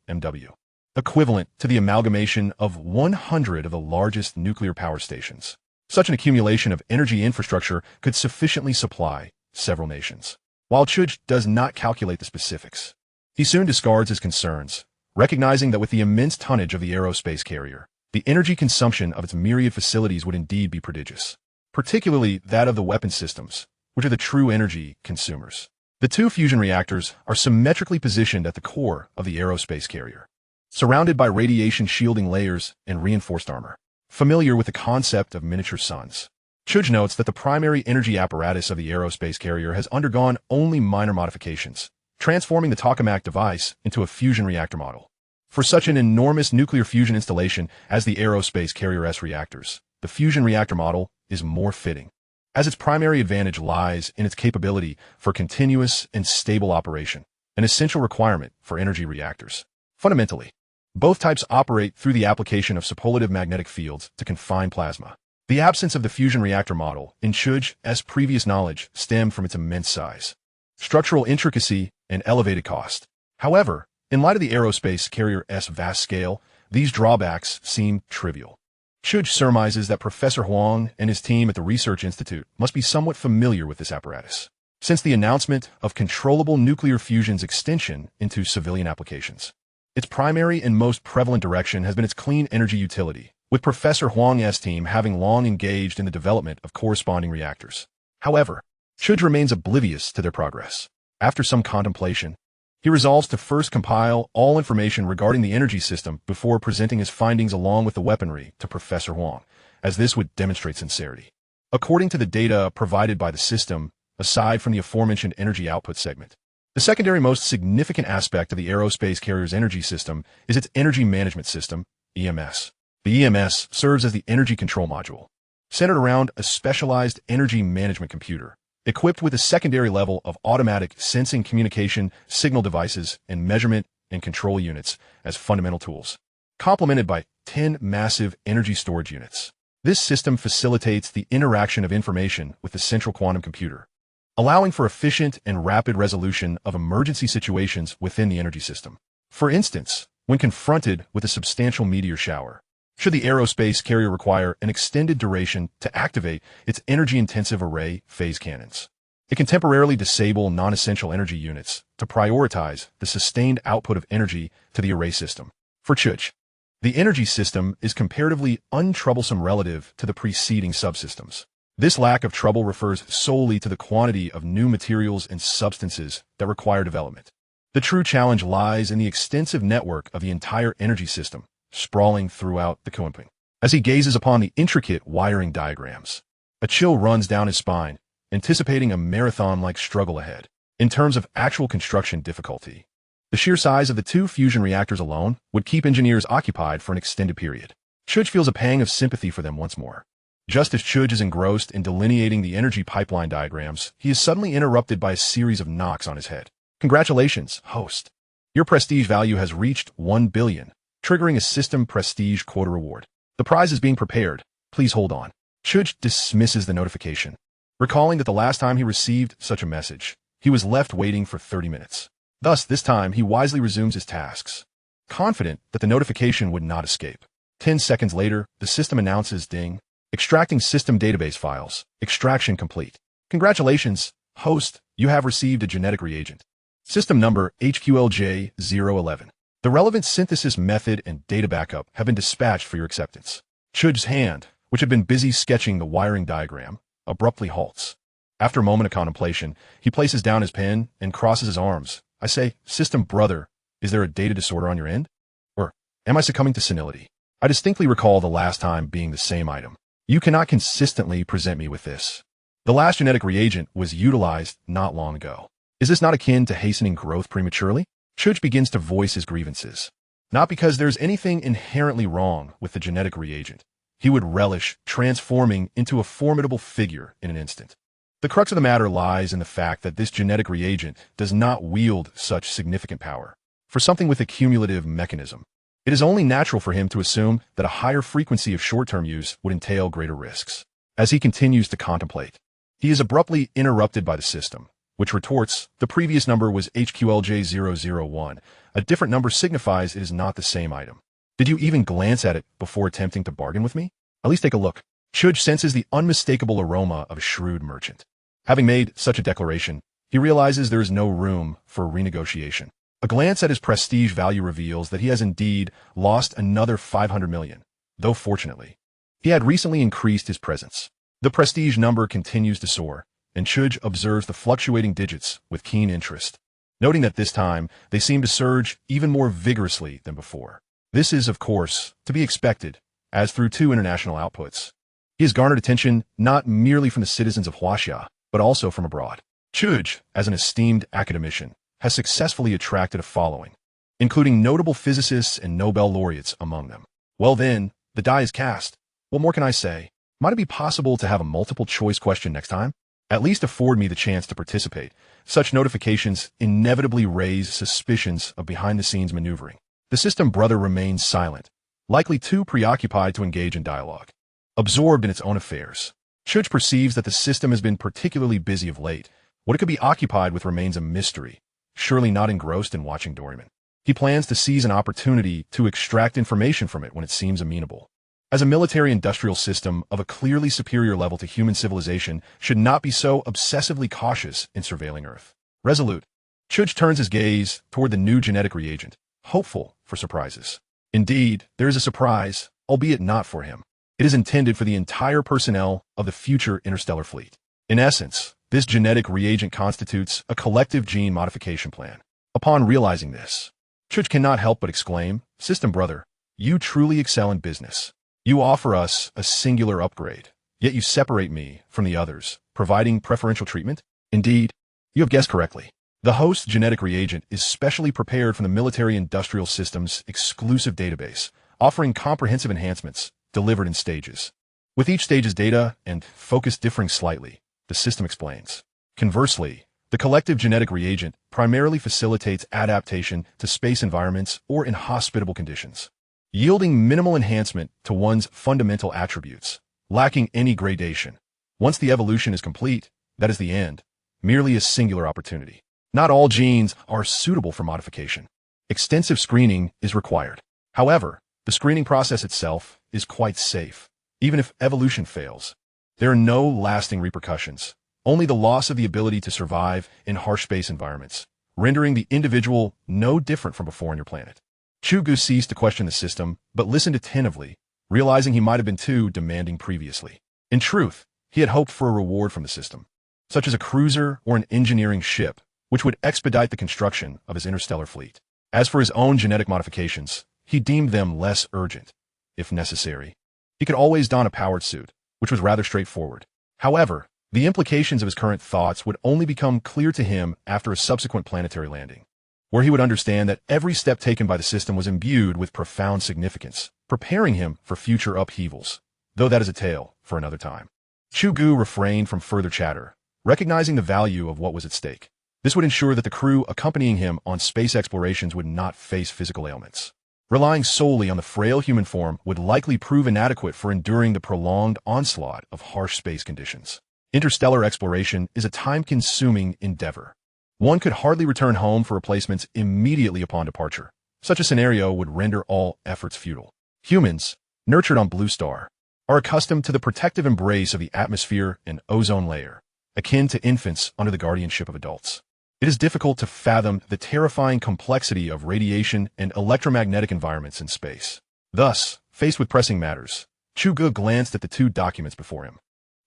MW, equivalent to the amalgamation of 100 of the largest nuclear power stations. Such an accumulation of energy infrastructure could sufficiently supply several nations. While Chu Ge does not calculate the specifics, he soon discards his concerns, recognizing that with the immense tonnage of the aerospace carrier, the energy consumption of its myriad facilities would indeed be prodigious, particularly that of the weapon systems, which are the true energy consumers. The two fusion reactors are symmetrically positioned at the core of the aerospace carrier, surrounded by radiation shielding layers and reinforced armor. Familiar with the concept of miniature suns, Chu Ge notes that the primary energy apparatus of the aerospace carrier has undergone only minor modifications, transforming the tokamak device into a fusion reactor model. For such an enormous nuclear fusion installation as the aerospace carrier's reactors, the fusion reactor model is more fitting, as its primary advantage lies in its capability for continuous and stable operation, an essential requirement for energy reactors. Fundamentally, both types operate through the application of superlative magnetic fields to confine plasma. The absence of the fusion reactor model in Chu Ge's previous knowledge stemmed from its immense size, structural intricacy, and elevated cost. However, in light of the aerospace carrier's vast scale, these drawbacks seem trivial. Chu Ge surmises that Professor Huang and his team at the Research Institute must be somewhat familiar with this apparatus, since the announcement of controllable nuclear fusion's extension into civilian applications. Its primary and most prevalent direction has been its clean energy utility, with Professor Huang's team having long engaged in the development of corresponding reactors. However, Chu Ge remains oblivious to their progress. After some contemplation, he resolves to first compile all information regarding the energy system before presenting his findings along with the weaponry to Professor Huang, as this would demonstrate sincerity. According to the data provided by the system, aside from the aforementioned energy output segment, the secondary most significant aspect of the aerospace carrier's energy system is its energy management system, EMS. The EMS serves as the energy control module, centered around a specialized energy management computer, equipped with a secondary level of automatic sensing communication signal devices and measurement and control units as fundamental tools, complemented by 10 massive energy storage units. This system facilitates the interaction of information with the central quantum computer, allowing for efficient and rapid resolution of emergency situations within the energy system. For instance, when confronted with a substantial meteor shower, should the aerospace carrier require an extended duration to activate its energy-intensive array phase cannons, it can temporarily disable non-essential energy units to prioritize the sustained output of energy to the array system. For Chu Ge, the energy system is comparatively untroublesome relative to the preceding subsystems. This lack of trouble refers solely to the quantity of new materials and substances that require development. The true challenge lies in the extensive network of the entire energy system, sprawling throughout the Kuanping. As he gazes upon the intricate wiring diagrams, a chill runs down his spine, anticipating a marathon-like struggle ahead. In terms of actual construction difficulty, the sheer size of the 2 fusion reactors alone would keep engineers occupied for an extended period. Chu Ge feels a pang of sympathy for them once more. Just as Chu Ge is engrossed in delineating the energy pipeline diagrams, he is suddenly interrupted by a series of knocks on his head. Congratulations, host. Your prestige value has reached 1 billion, triggering a system prestige quota reward. The prize is being prepared. Please hold on. Chu Ge dismisses the notification, recalling that the last time he received such a message, he was left waiting for 30 minutes. Thus, this time, he wisely resumes his tasks, confident that the notification would not escape. 10 seconds later, the system announces ding, extracting system database files, extraction complete. Congratulations, host, you have received a genetic reagent. System number HQLJ011. The relevant synthesis method and data backup have been dispatched for your acceptance. Chu Ge's hand, which had been busy sketching the wiring diagram, abruptly halts. After a moment of contemplation, he places down his pen and crosses his arms. I say, System brother, is there a data disorder on your end? Or am I succumbing to senility? I distinctly recall the last time being the same item. You cannot consistently present me with this. The last genetic reagent was utilized not long ago. Is this not akin to hastening growth prematurely? Chu Ge begins to voice his grievances. Not because there's anything inherently wrong with the genetic reagent. He would relish transforming into a formidable figure in an instant. The crux of the matter lies in the fact that this genetic reagent does not wield such significant power. For something with a cumulative mechanism, it is only natural for him to assume that a higher frequency of short-term use would entail greater risks. As he continues to contemplate, he is abruptly interrupted by the system, which retorts, the previous number was HQLJ001. A different number signifies it is not the same item. Did you even glance at it before attempting to bargain with me? At least take a look. Chu Ge senses the unmistakable aroma of a shrewd merchant. Having made such a declaration, he realizes there is no room for renegotiation. A glance at his prestige value reveals that he has indeed lost another 500 million, though fortunately, he had recently increased his presence. The prestige number continues to soar, and Chu Ge observes the fluctuating digits with keen interest, noting that this time they seem to surge even more vigorously than before. This is, of course, to be expected, as through 2 international outputs, he has garnered attention not merely from the citizens of Huaxia, but also from abroad. Chu Ge, as an esteemed academician, has successfully attracted a following, including notable physicists and Nobel laureates among them. Well then, the die is cast. What more can I say? Might it be possible to have a multiple-choice question next time? At least afford me the chance to participate. Such notifications inevitably raise suspicions of behind-the-scenes maneuvering. The system brother remains silent, likely too preoccupied to engage in dialogue. Absorbed in its own affairs, Chu Ge perceives that the system has been particularly busy of late. What it could be occupied with remains a mystery, surely not engrossed in watching Doryman. He plans to seize an opportunity to extract information from it when it seems amenable. As a military-industrial system of a clearly superior level to human civilization should not be so obsessively cautious in surveilling Earth. Resolute, Chu Ge turns his gaze toward the new genetic reagent, hopeful for surprises. Indeed, there is a surprise, albeit not for him. It is intended for the entire personnel of the future interstellar fleet. In essence, this genetic reagent constitutes a collective gene modification plan. Upon realizing this, Chu Ge cannot help but exclaim, System brother, you truly excel in business. You offer us a singular upgrade, yet you separate me from the others, providing preferential treatment? Indeed, you have guessed correctly. The host genetic reagent is specially prepared from the military-industrial system's exclusive database, offering comprehensive enhancements delivered in stages. With each stage's data and focus differing slightly, the system explains. Conversely, the collective genetic reagent primarily facilitates adaptation to space environments or inhospitable conditions. yielding minimal enhancement to one's fundamental attributes, lacking any gradation. Once the evolution is complete, that is the end, merely a singular opportunity. Not all genes are suitable for modification. Extensive screening is required. However, the screening process itself is quite safe. Even if evolution fails, there are no lasting repercussions, only the loss of the ability to survive in harsh space environments, rendering the individual no different from before on your planet. Chu Ge ceased to question the system, but listened attentively, realizing he might have been too demanding previously. In truth, he had hoped for a reward from the system, such as a cruiser or an engineering ship, which would expedite the construction of his interstellar fleet. As for his own genetic modifications, he deemed them less urgent. If necessary, he could always don a powered suit, which was rather straightforward. However, the implications of his current thoughts would only become clear to him after a subsequent planetary landing, where he would understand that every step taken by the system was imbued with profound significance, preparing him for future upheavals, though that is a tale for another time. Chu Ge refrained from further chatter, recognizing the value of what was at stake. This would ensure that the crew accompanying him on space explorations would not face physical ailments. Relying solely on the frail human form would likely prove inadequate for enduring the prolonged onslaught of harsh space conditions. Interstellar exploration is a time-consuming endeavor. One could hardly return home for replacements immediately upon departure. Such a scenario would render all efforts futile. Humans, nurtured on Blue Star, are accustomed to the protective embrace of the atmosphere and ozone layer, akin to infants under the guardianship of adults. It is difficult to fathom the terrifying complexity of radiation and electromagnetic environments in space. Thus, faced with pressing matters, Chu Ge glanced at the two documents before him.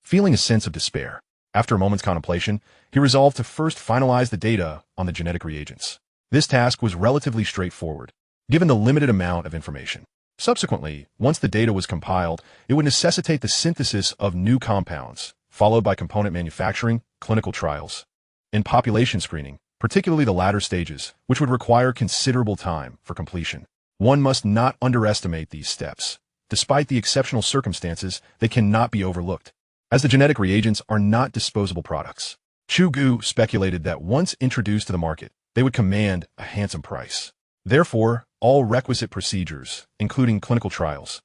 Feeling a sense of despair, after a moment's contemplation, he resolved to first finalize the data on the genetic reagents. This task was relatively straightforward, given the limited amount of information. Subsequently, once the data was compiled, it would necessitate the synthesis of new compounds, followed by component manufacturing, clinical trials, and population screening, particularly the latter stages, which would require considerable time for completion. One must not underestimate these steps. Despite the exceptional circumstances, they cannot be overlooked, as the genetic reagents are not disposable products. Chu Ge speculated that once introduced to the market, they would command a handsome price. Therefore, all requisite procedures, including clinical trials,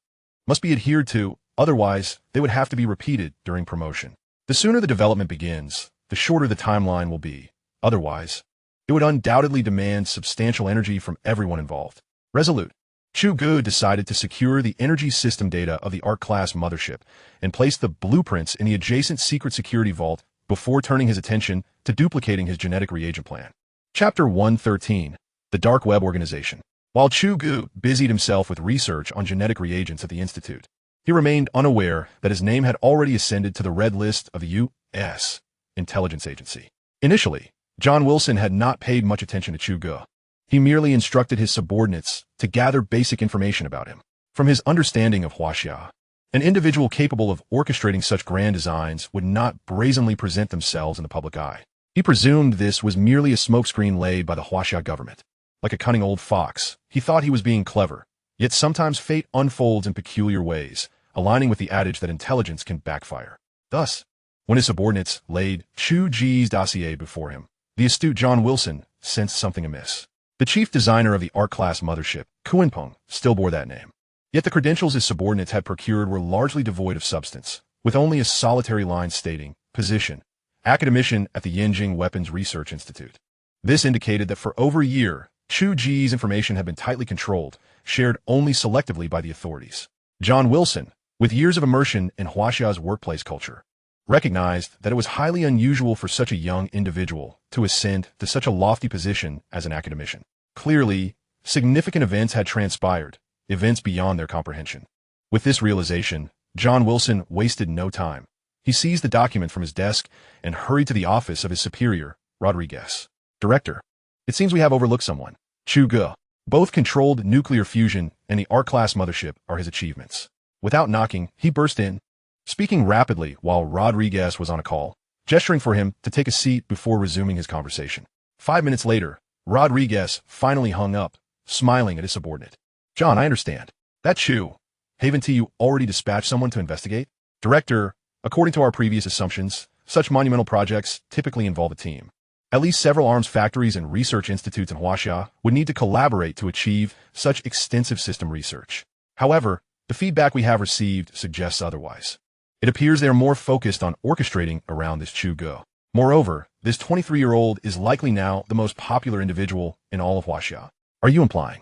must be adhered to, otherwise they would have to be repeated during promotion. The sooner the development begins, the shorter the timeline will be. Otherwise, it would undoubtedly demand substantial energy from everyone involved. Resolute, Chu Ge decided to secure the energy system data of the Arc-class mothership and place the blueprints in the adjacent secret security vault before turning his attention to duplicating his genetic reagent plan. Chapter 113, The Dark Web Organization. While Chu Ge busied himself with research on genetic reagents at the Institute, he remained unaware that his name had already ascended to the red list of the U.S. Intelligence Agency. Initially, John Wilson had not paid much attention to Chu Ge. He merely instructed his subordinates to gather basic information about him. From his understanding of Huaxia, an individual capable of orchestrating such grand designs would not brazenly present themselves in the public eye. He presumed this was merely a smokescreen laid by the Huaxia government. Like a cunning old fox, he thought he was being clever, yet sometimes fate unfolds in peculiar ways, aligning with the adage that intelligence can backfire. Thus, when his subordinates laid Chu Ge's dossier before him, the astute John Wilson sensed something amiss. The chief designer of the Arc-class mothership, Kuenpeng, still bore that name. Yet the credentials his subordinates had procured were largely devoid of substance, with only a solitary line stating, position, Academician at the Yenjing Weapons Research Institute. This indicated that for over a year, Chu Ge's information had been tightly controlled, shared only selectively by the authorities. John Wilson, with years of immersion in Huaxia's workplace culture, recognized that it was highly unusual for such a young individual to ascend to such a lofty position as an academician. Clearly, significant events had transpired, events beyond their comprehension. With this realization, John Wilson wasted no time. He seized the document from his desk and hurried to the office of his superior, Rodriguez. Director, it seems we have overlooked someone. Chu Ge. Both controlled nuclear fusion and the Arc-class mothership are his achievements. Without knocking, he burst in, speaking rapidly while Rodriguez was on a call, gesturing for him to take a seat before resuming his conversation. 5 minutes later, Rodriguez finally hung up, smiling at his subordinate. John, I understand. That Chu, haven't you already dispatched someone to investigate? Director, according to our previous assumptions, such monumental projects typically involve a team. At least several arms factories and research institutes in Huaxia would need to collaborate to achieve such extensive system research. However, the feedback we have received suggests otherwise. It appears they are more focused on orchestrating around this Chu Ge. Moreover, this 23-year-old is likely now the most popular individual in all of Huaxia. Are you implying?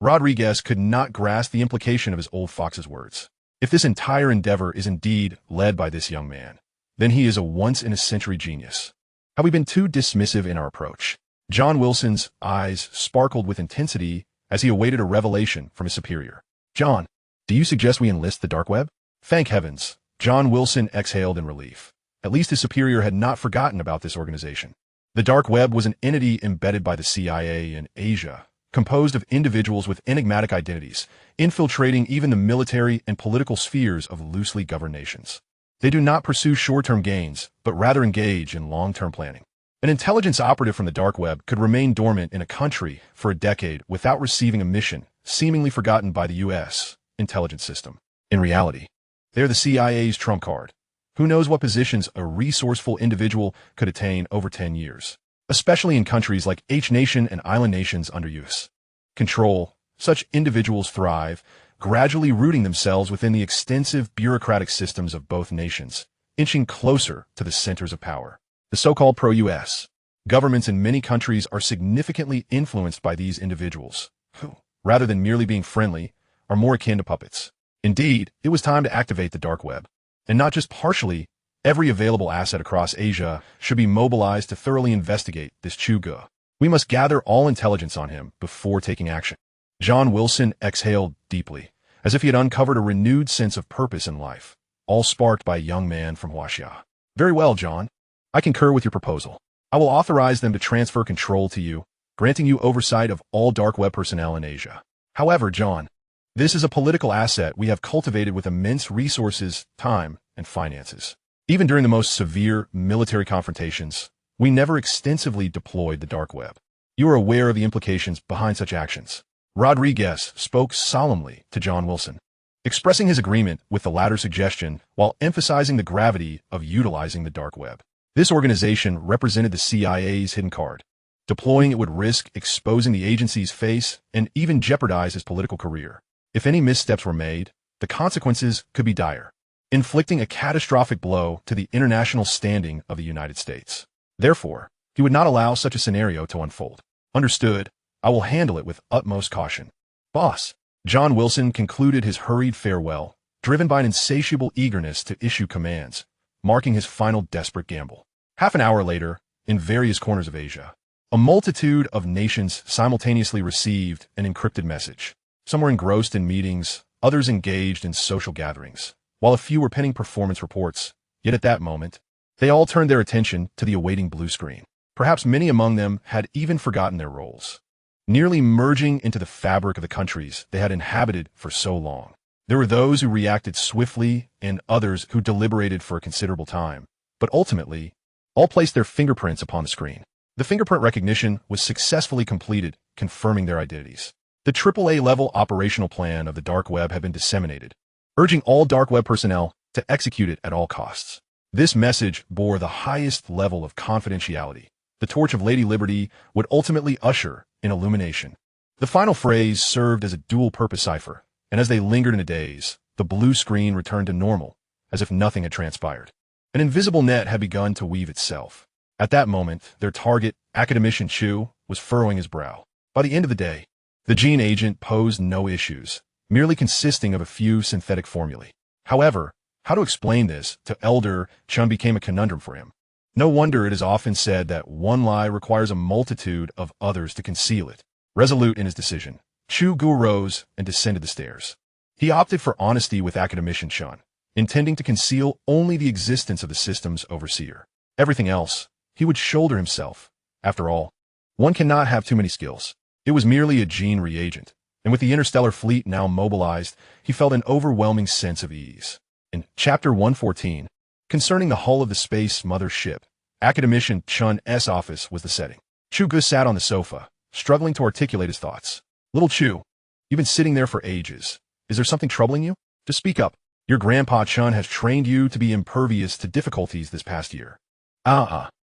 Rodriguez could not grasp the implication of his old fox's words. If this entire endeavor is indeed led by this young man, then he is a once-in-a-century genius. Have we been too dismissive in our approach? John Wilson's eyes sparkled with intensity as he awaited a revelation from his superior. John, do you suggest we enlist the dark web? Thank heavens, John Wilson exhaled in relief. At least his superior had not forgotten about this organization. The dark web was an entity embedded by the CIA in Asia, composed of individuals with enigmatic identities, infiltrating even the military and political spheres of loosely governed nations. They do not pursue short-term gains, but rather engage in long-term planning. An intelligence operative from the dark web could remain dormant in a country for a decade without receiving a mission seemingly forgotten by the U.S. intelligence system. In reality, they are the CIA's trump card. Who knows what positions a resourceful individual could attain over 10 years, especially in countries like H-nation and island nations under U.S. control. Such individuals thrive, gradually rooting themselves within the extensive bureaucratic systems of both nations, inching closer to the centers of power. The so-called pro-U.S. governments in many countries are significantly influenced by these individuals, who, rather than merely being friendly, are more akin to puppets. Indeed, it was time to activate the dark web. And not just partially, every available asset across Asia should be mobilized to thoroughly investigate this Chu Ge. We must gather all intelligence on him before taking action. John Wilson exhaled deeply, as if he had uncovered a renewed sense of purpose in life, all sparked by a young man from Huaxia. Very well, John. I concur with your proposal. I will authorize them to transfer control to you, granting you oversight of all dark web personnel in Asia. However, John, this is a political asset we have cultivated with immense resources, time, and finances. Even during the most severe military confrontations, we never extensively deployed the dark web. You are aware of the implications behind such actions. Rodriguez spoke solemnly to John Wilson, expressing his agreement with the latter suggestion while emphasizing the gravity of utilizing the dark web. This organization represented the CIA's hidden card. Deploying it would risk exposing the agency's face and even jeopardize his political career. If any missteps were made, the consequences could be dire, inflicting a catastrophic blow to the international standing of the United States. Therefore, he would not allow such a scenario to unfold. Understood. I will handle it with utmost caution. Boss. John Wilson concluded his hurried farewell, driven by an insatiable eagerness to issue commands, marking his final desperate gamble. Half an hour later, in various corners of Asia, a multitude of nations simultaneously received an encrypted message. Some were engrossed in meetings, others engaged in social gatherings, while a few were penning performance reports. Yet at that moment, they all turned their attention to the awaiting blue screen. Perhaps many among them had even forgotten their roles, nearly merging into the fabric of the countries they had inhabited for so long. There were those who reacted swiftly and others who deliberated for a considerable time, but ultimately, all placed their fingerprints upon the screen. The fingerprint recognition was successfully completed, confirming their identities. The AAA-level operational plan of the dark web had been disseminated, urging all dark web personnel to execute it at all costs. This message bore the highest level of confidentiality. The torch of Lady Liberty would ultimately usher in illumination. The final phrase served as a dual-purpose cipher, and as they lingered in a daze, the blue screen returned to normal, as if nothing had transpired. An invisible net had begun to weave itself. At that moment, their target, Academician Chu, was furrowing his brow. By the end of the day, the gene agent posed no issues, merely consisting of a few synthetic formulae. However, how to explain this to Elder Chun became a conundrum for him. No wonder it is often said that one lie requires a multitude of others to conceal it. Resolute in his decision, Chu Ge rose and descended the stairs. He opted for honesty with Academician Chun, intending to conceal only the existence of the system's overseer. Everything else, he would shoulder himself. After all, one cannot have too many skills. It was merely a gene reagent, and with the Interstellar fleet now mobilized, he felt an overwhelming sense of ease. In Chapter 114, concerning the hull of the space mother ship, Academician Chun's office was the setting. Chu Ge sat on the sofa, struggling to articulate his thoughts. Little Chu, you've been sitting there for ages. Is there something troubling you? Just speak up. Your grandpa Chun has trained you to be impervious to difficulties this past year.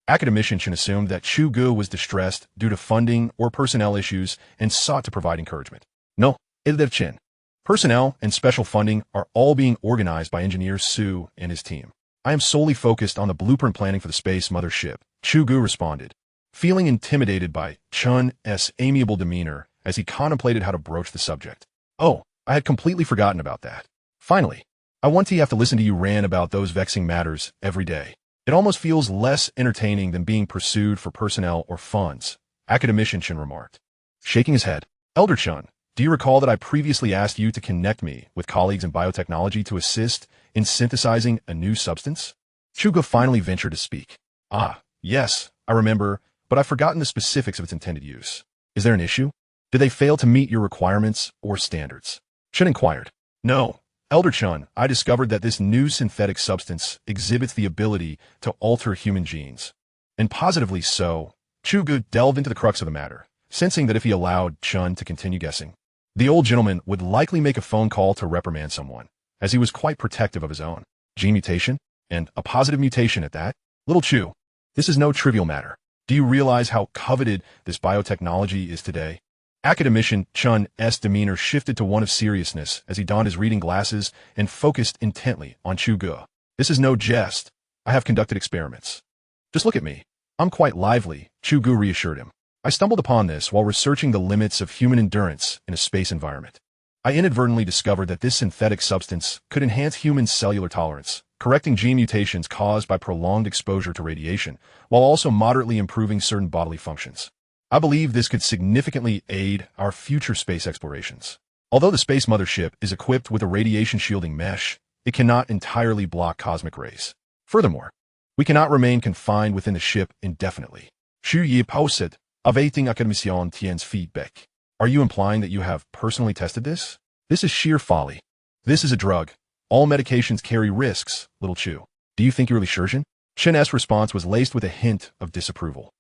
Academician Chun assumed that Chu Ge was distressed due to funding or personnel issues and sought to provide encouragement. No, Elder Chen. Personnel and special funding are all being organized by engineer Su and his team. I am solely focused on the blueprint planning for the space mothership, Chu Ge responded, feeling intimidated by Chun's amiable demeanor as he contemplated how to broach the subject. Oh, I had completely forgotten about that. Finally, I want to have to listen to you rant about those vexing matters every day. It almost feels less entertaining than being pursued for personnel or funds, Academician Chen remarked. Shaking his head, Elder Chun, do you recall that I previously asked you to connect me with colleagues in biotechnology to assist in synthesizing a new substance? Chu Ge finally ventured to speak. Ah, yes, I remember, but I've forgotten the specifics of its intended use. Is there an issue? Did they fail to meet your requirements or standards? Chen inquired. No, Elder Chun, I discovered that this new synthetic substance exhibits the ability to alter human genes. And positively so, Chu Ge delved into the crux of the matter, sensing that if he allowed Chun to continue guessing, the old gentleman would likely make a phone call to reprimand someone, as he was quite protective of his own gene mutation, and a positive mutation at that. Little Chu, this is no trivial matter. Do you realize how coveted this biotechnology is today? Academician Chun's demeanor shifted to one of seriousness as he donned his reading glasses and focused intently on Chu Ge. This is no jest. I have conducted experiments. Just look at me. I'm quite lively, Chu Ge reassured him. I stumbled upon this while researching the limits of human endurance in a space environment. I inadvertently discovered that this synthetic substance could enhance human cellular tolerance, correcting gene mutations caused by prolonged exposure to radiation, while also moderately improving certain bodily functions. I believe this could significantly aid our future space explorations. Although the space mothership is equipped with a radiation-shielding mesh, it cannot entirely block cosmic rays. Furthermore, we cannot remain confined within the ship indefinitely. Chu Ge posted, awaiting Academician Tian's feedback. Are you implying that you have personally tested this? This is sheer folly. This is a drug. All medications carry risks, little Chu. Do you think you're really sure? Chen's response was laced with a hint of disapproval.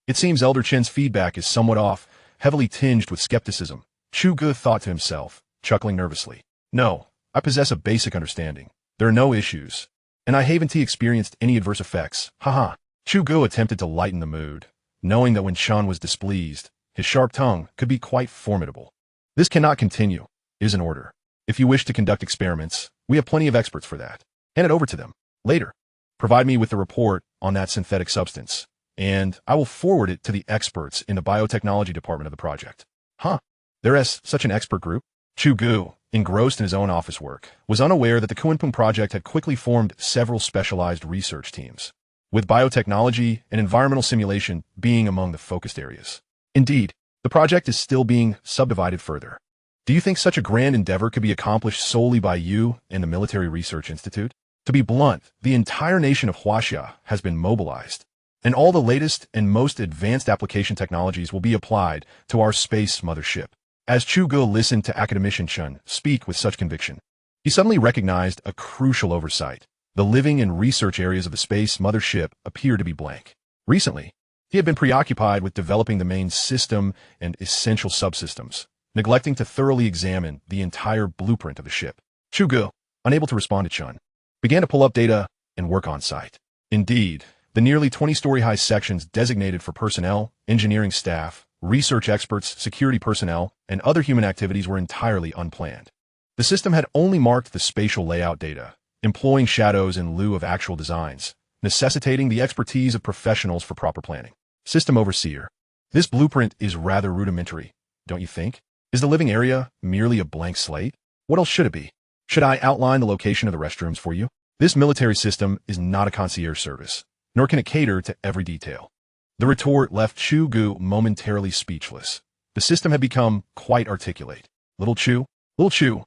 It seems Elder Chen's feedback is somewhat off, heavily tinged with skepticism. Chu Ge thought to himself, chuckling nervously. No, I possess a basic understanding. There are no issues. And I haven't experienced any adverse effects. Haha. Chu Ge attempted to lighten the mood, knowing that when Chen was displeased, his sharp tongue could be quite formidable. This cannot continue. It is an order. If you wish to conduct experiments, we have plenty of experts for that. Hand it over to them. Later, provide me with the report on that synthetic substance, and I will forward it to the experts in the biotechnology department of the project. Huh? There is such an expert group? Chu Ge, engrossed in his own office work, was unaware that the Kunpeng project had quickly formed several specialized research teams, with biotechnology and environmental simulation being among the focused areas. Indeed, the project is still being subdivided further. Do you think such a grand endeavor could be accomplished solely by you and the Military Research Institute? To be blunt, the entire nation of Huaxia has been mobilized, and all the latest and most advanced application technologies will be applied to our space mothership. As Chu Ge listened to Academician Chen speak with such conviction, he suddenly recognized a crucial oversight. The living and research areas of the space mothership appeared to be blank. Recently, he had been preoccupied with developing the main system and essential subsystems, neglecting to thoroughly examine the entire blueprint of the ship. Chu Ge, unable to respond to Chen, began to pull up data and work on site. Indeed, the nearly 20-story-high sections designated for personnel, engineering staff, research experts, security personnel, and other human activities were entirely unplanned. The system had only marked the spatial layout data, employing shadows in lieu of actual designs, necessitating the expertise of professionals for proper planning. System Overseer. This blueprint is rather rudimentary, don't you think? Is the living area merely a blank slate? What else should it be? Should I outline the location of the restrooms for you? This military system is not a concierge service, nor can it cater to every detail. The retort left Chu Ge momentarily speechless. The system had become quite articulate. Little Chu,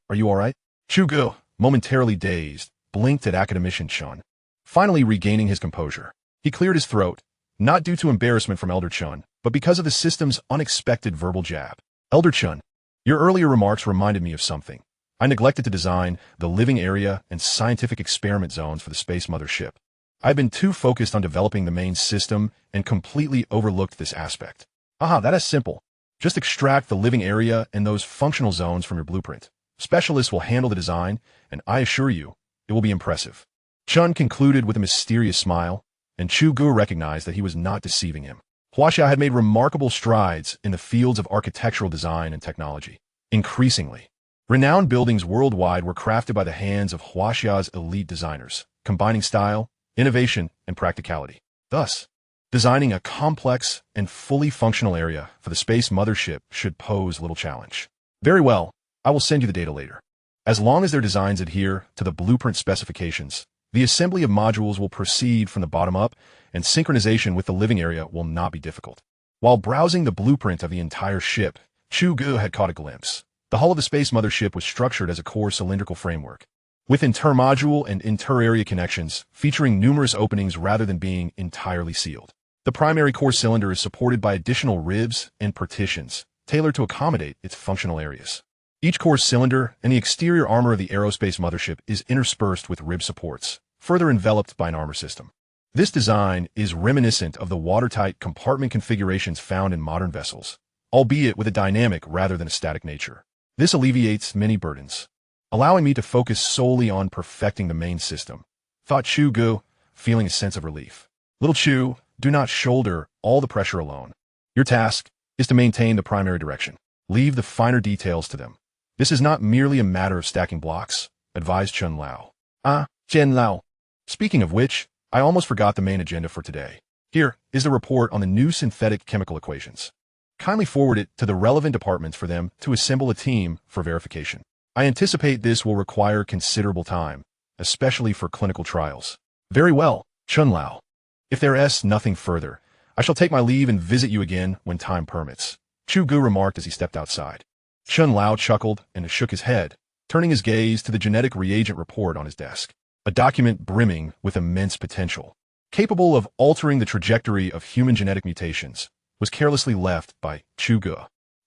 are you all right? Chu Ge, momentarily dazed, blinked at Academician Chen. Finally regaining his composure, he cleared his throat, not due to embarrassment from Elder Chen, but because of the system's unexpected verbal jab. Elder Chen, your earlier remarks reminded me of something. I neglected to design the living area and scientific experiment zones for the space mothership. I've been too focused on developing the main system and completely overlooked this aspect. That is simple. Just extract the living area and those functional zones from your blueprint. Specialists will handle the design, and I assure you, it will be impressive. Chen concluded with a mysterious smile, and Chu Ge recognized that he was not deceiving him. Huaxia had made remarkable strides in the fields of architectural design and technology. Increasingly, Renowned buildings worldwide were crafted by the hands of Huaxia's elite designers, combining style, innovation, and practicality. Thus, designing a complex and fully functional area for the space mothership should pose little challenge. Very well, I will send you the data later. As long as their designs adhere to the blueprint specifications, the assembly of modules will proceed from the bottom up, and synchronization with the living area will not be difficult. While browsing the blueprint of the entire ship, Chu Ge had caught a glimpse. The hull of the space mothership was structured as a core cylindrical framework, with intermodule and inter-area connections featuring numerous openings rather than being entirely sealed. The primary core cylinder is supported by additional ribs and partitions, tailored to accommodate its functional areas. Each core cylinder and the exterior armor of the Aerospace mothership is interspersed with rib supports, further enveloped by an armor system. This design is reminiscent of the watertight compartment configurations found in modern vessels, albeit with a dynamic rather than a static nature. This alleviates many burdens, allowing me to focus solely on perfecting the main system, thought Chu Ge, feeling a sense of relief. Little Chu, do not shoulder all the pressure alone. Your task is to maintain the primary direction. Leave the finer details to them. This is not merely a matter of stacking blocks, advised Chen Lao. Chen Lao. Speaking of which, I almost forgot the main agenda for today. Here is the report on the new synthetic chemical equations. Kindly forward it to the relevant departments for them to assemble a team for verification. I anticipate this will require considerable time, especially for clinical trials. Very well, Chen Lao. If there is nothing further, I shall take my leave and visit you again when time permits, Chu Ge remarked as he stepped outside. Chen Lao chuckled and shook his head, turning his gaze to the genetic reagent report on his desk. A document brimming with immense potential, capable of altering the trajectory of human genetic mutations, was carelessly left by Chu Ge.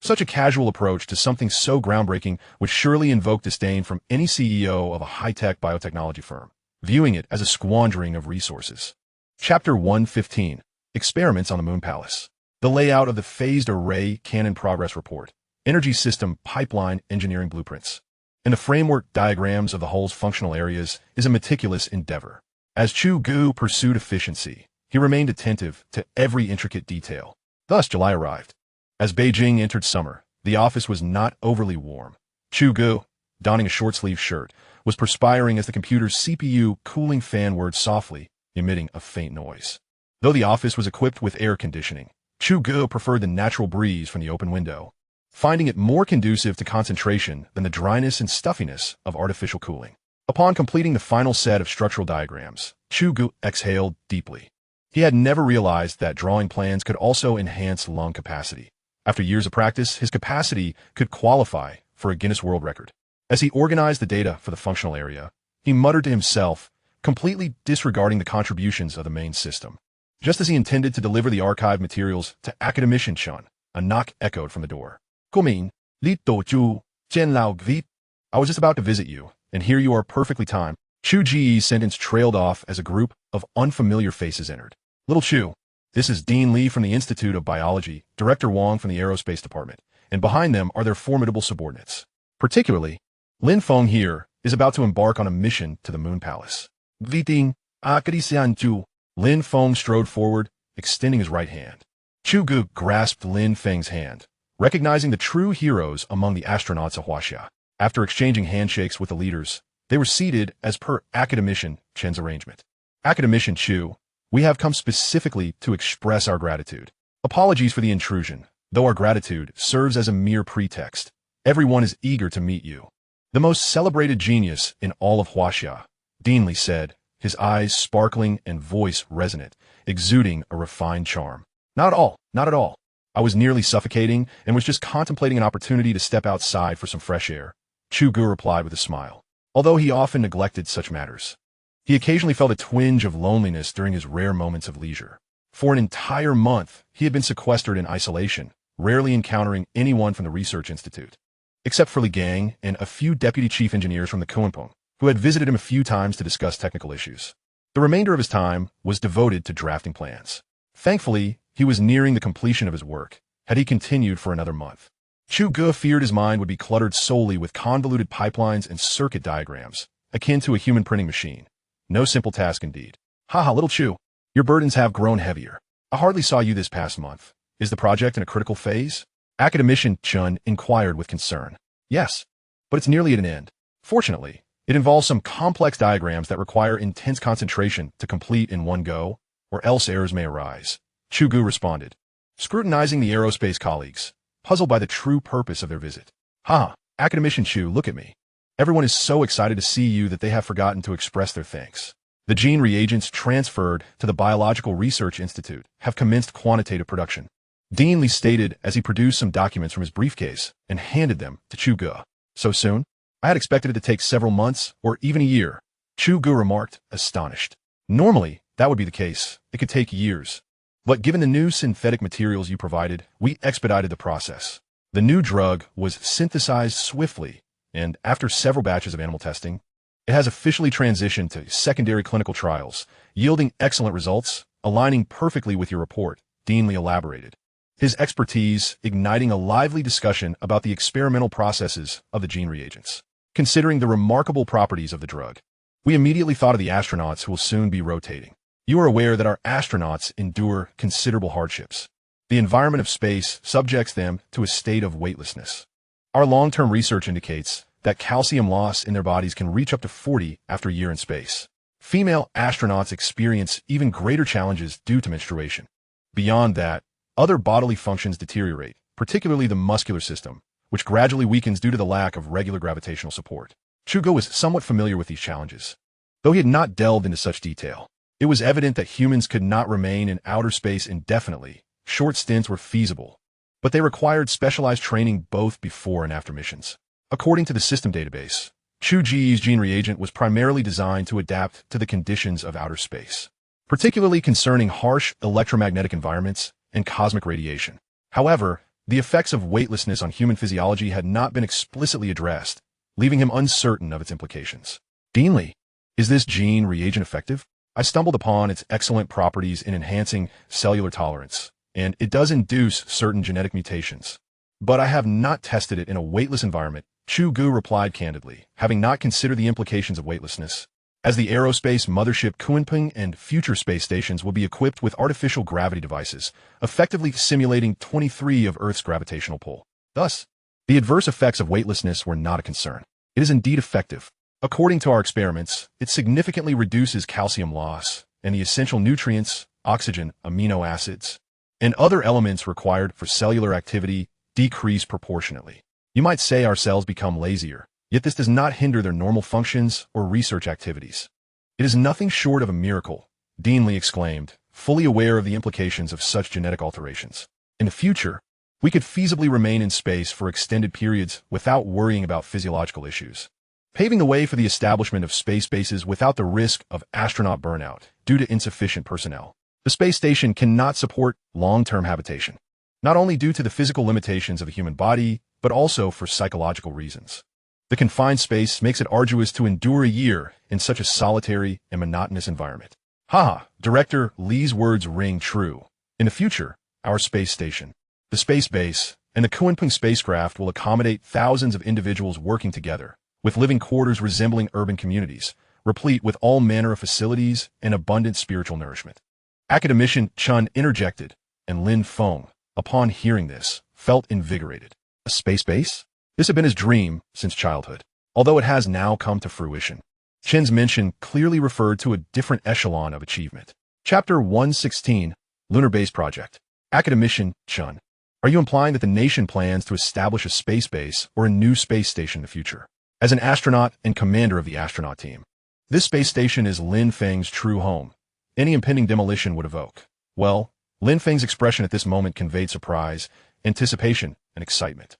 Such a casual approach to something so groundbreaking would surely invoke disdain from any CEO of a high-tech biotechnology firm, viewing it as a squandering of resources. Chapter 115, Experiments on the Moon Palace. The layout of the phased array cannon progress report. Energy system pipeline engineering blueprints, and the framework diagrams of the hull's functional areas is a meticulous endeavor. As Chu Ge pursued efficiency, he remained attentive to every intricate detail. Thus July arrived. As Beijing entered summer, the office was not overly warm. Chu Ge, donning a short-sleeved shirt, was perspiring as the computer's CPU cooling fan whirred softly, emitting a faint noise. Though the office was equipped with air conditioning, Chu Ge preferred the natural breeze from the open window, finding it more conducive to concentration than the dryness and stuffiness of artificial cooling. Upon completing the final set of structural diagrams, Chu Ge exhaled deeply. He had never realized that drawing plans could also enhance lung capacity. After years of practice, his capacity could qualify for a Guinness World Record. As he organized the data for the functional area, he muttered to himself, completely disregarding the contributions of the main system. Just as he intended to deliver the archived materials to Academician Chun, a knock echoed from the door. Gumin, Li Do Ju, Jian Lao Gvit. I was just about to visit you, and here you are perfectly timed. Chu Ge's sentence trailed off as a group of unfamiliar faces entered. Little Chu, this is Dean Li from the Institute of Biology, Director Wang from the Aerospace Department, and behind them are their formidable subordinates. Particularly, Lin Feng here is about to embark on a mission to the Moon Palace. Gviting, Academician Ju. Lin Feng strode forward, extending his right hand. Chu Ge grasped Lin Feng's hand, recognizing the true heroes among the astronauts of Huaxia. After exchanging handshakes with the leaders, they were seated as per Academician Chen's arrangement. Academician Chu, we have come specifically to express our gratitude. Apologies for the intrusion, though our gratitude serves as a mere pretext. Everyone is eager to meet you. The most celebrated genius in all of Huaxia, Dean Li said, his eyes sparkling and voice resonant, exuding a refined charm. Not at all, not at all. I was nearly suffocating and was just contemplating an opportunity to step outside for some fresh air, Chu Ge replied with a smile. Although he often neglected such matters, he occasionally felt a twinge of loneliness during his rare moments of leisure. For an entire month, he had been sequestered in isolation, rarely encountering anyone from the research institute, except for Li Gang and a few deputy chief engineers from the Kunpeng, who had visited him a few times to discuss technical issues. The remainder of his time was devoted to drafting plans. Thankfully, he was nearing the completion of his work, had he continued for another month. Chu Ge feared his mind would be cluttered solely with convoluted pipelines and circuit diagrams, akin to a human printing machine. No simple task indeed. Haha, little Chu, your burdens have grown heavier. I hardly saw you this past month. Is the project in a critical phase? Academician Chun inquired with concern. Yes. but it's nearly at an end. Fortunately, it involves some complex diagrams that require intense concentration to complete in one go, or else errors may arise. Chu Ge responded, scrutinizing the Aerospace colleagues, puzzled by the true purpose of their visit. Ha! Academician Chu, look at me. Everyone is so excited to see you that they have forgotten to express their thanks. The gene reagents transferred to the Biological Research Institute have commenced quantitative production. Dean Li stated as he produced some documents from his briefcase and handed them to Chu Ge. So soon? I had expected it to take several months or even a year. Chu Ge remarked, astonished. Normally, that would be the case. It could take years. But given the new synthetic materials you provided, we expedited the process. The new drug was synthesized swiftly, and after several batches of animal testing, it has officially transitioned to secondary clinical trials, yielding excellent results, aligning perfectly with your report, Dean Li elaborated, his expertise igniting a lively discussion about the experimental processes of the gene reagents. Considering the remarkable properties of the drug, we immediately thought of the astronauts who will soon be rotating. You are aware that our astronauts endure considerable hardships. The environment of space subjects them to a state of weightlessness. Our long-term research indicates that calcium loss in their bodies can reach up to 40 after a year in space. Female astronauts experience even greater challenges due to menstruation. Beyond that, other bodily functions deteriorate, particularly the muscular system, which gradually weakens due to the lack of regular gravitational support. Chu Ge was somewhat familiar with these challenges. Though he had not delved into such detail, it was evident that humans could not remain in outer space indefinitely. Short stints were feasible, but they required specialized training both before and after missions. According to the system database, Chu Ge's gene reagent was primarily designed to adapt to the conditions of outer space, particularly concerning harsh electromagnetic environments and cosmic radiation. However, the effects of weightlessness on human physiology had not been explicitly addressed, leaving him uncertain of its implications. Dean Li, is this gene reagent effective? I stumbled upon its excellent properties in enhancing cellular tolerance, and it does induce certain genetic mutations. But I have not tested it in a weightless environment, Chu Ge replied candidly, having not considered the implications of weightlessness, as the Aerospace mothership Kunpeng and future space stations will be equipped with artificial gravity devices, effectively simulating 23 of Earth's gravitational pull. Thus, the adverse effects of weightlessness were not a concern. It is indeed effective. According to our experiments, it significantly reduces calcium loss, and the essential nutrients, oxygen, amino acids, and other elements required for cellular activity decrease proportionately. You might say our cells become lazier, yet this does not hinder their normal functions or research activities. It is nothing short of a miracle, Dean Li exclaimed, fully aware of the implications of such genetic alterations. In the future, we could feasibly remain in space for extended periods without worrying about physiological issues, paving the way for the establishment of space bases without the risk of astronaut burnout due to insufficient personnel. The space station cannot support long-term habitation, not only due to the physical limitations of the human body, but also for psychological reasons. The confined space makes it arduous to endure a year in such a solitary and monotonous environment. Haha, Director Li's words ring true. In the future, our space station, the space base, and the Kunpeng spacecraft will accommodate thousands of individuals working together, with living quarters resembling urban communities, replete with all manner of facilities and abundant spiritual nourishment. Academician Chun interjected, and Lin Feng, upon hearing this, felt invigorated. A space base? This had been his dream since childhood, although it has now come to fruition. Chen's mention clearly referred to a different echelon of achievement. Chapter 116, Lunar Base Project. Academician Chun, are you implying that the nation plans to establish a space base or a new space station in the future? As an astronaut and commander of the astronaut team, this space station is Lin Feng's true home. Any impending demolition would evoke, well, Lin Feng's expression at this moment conveyed surprise, anticipation, and excitement.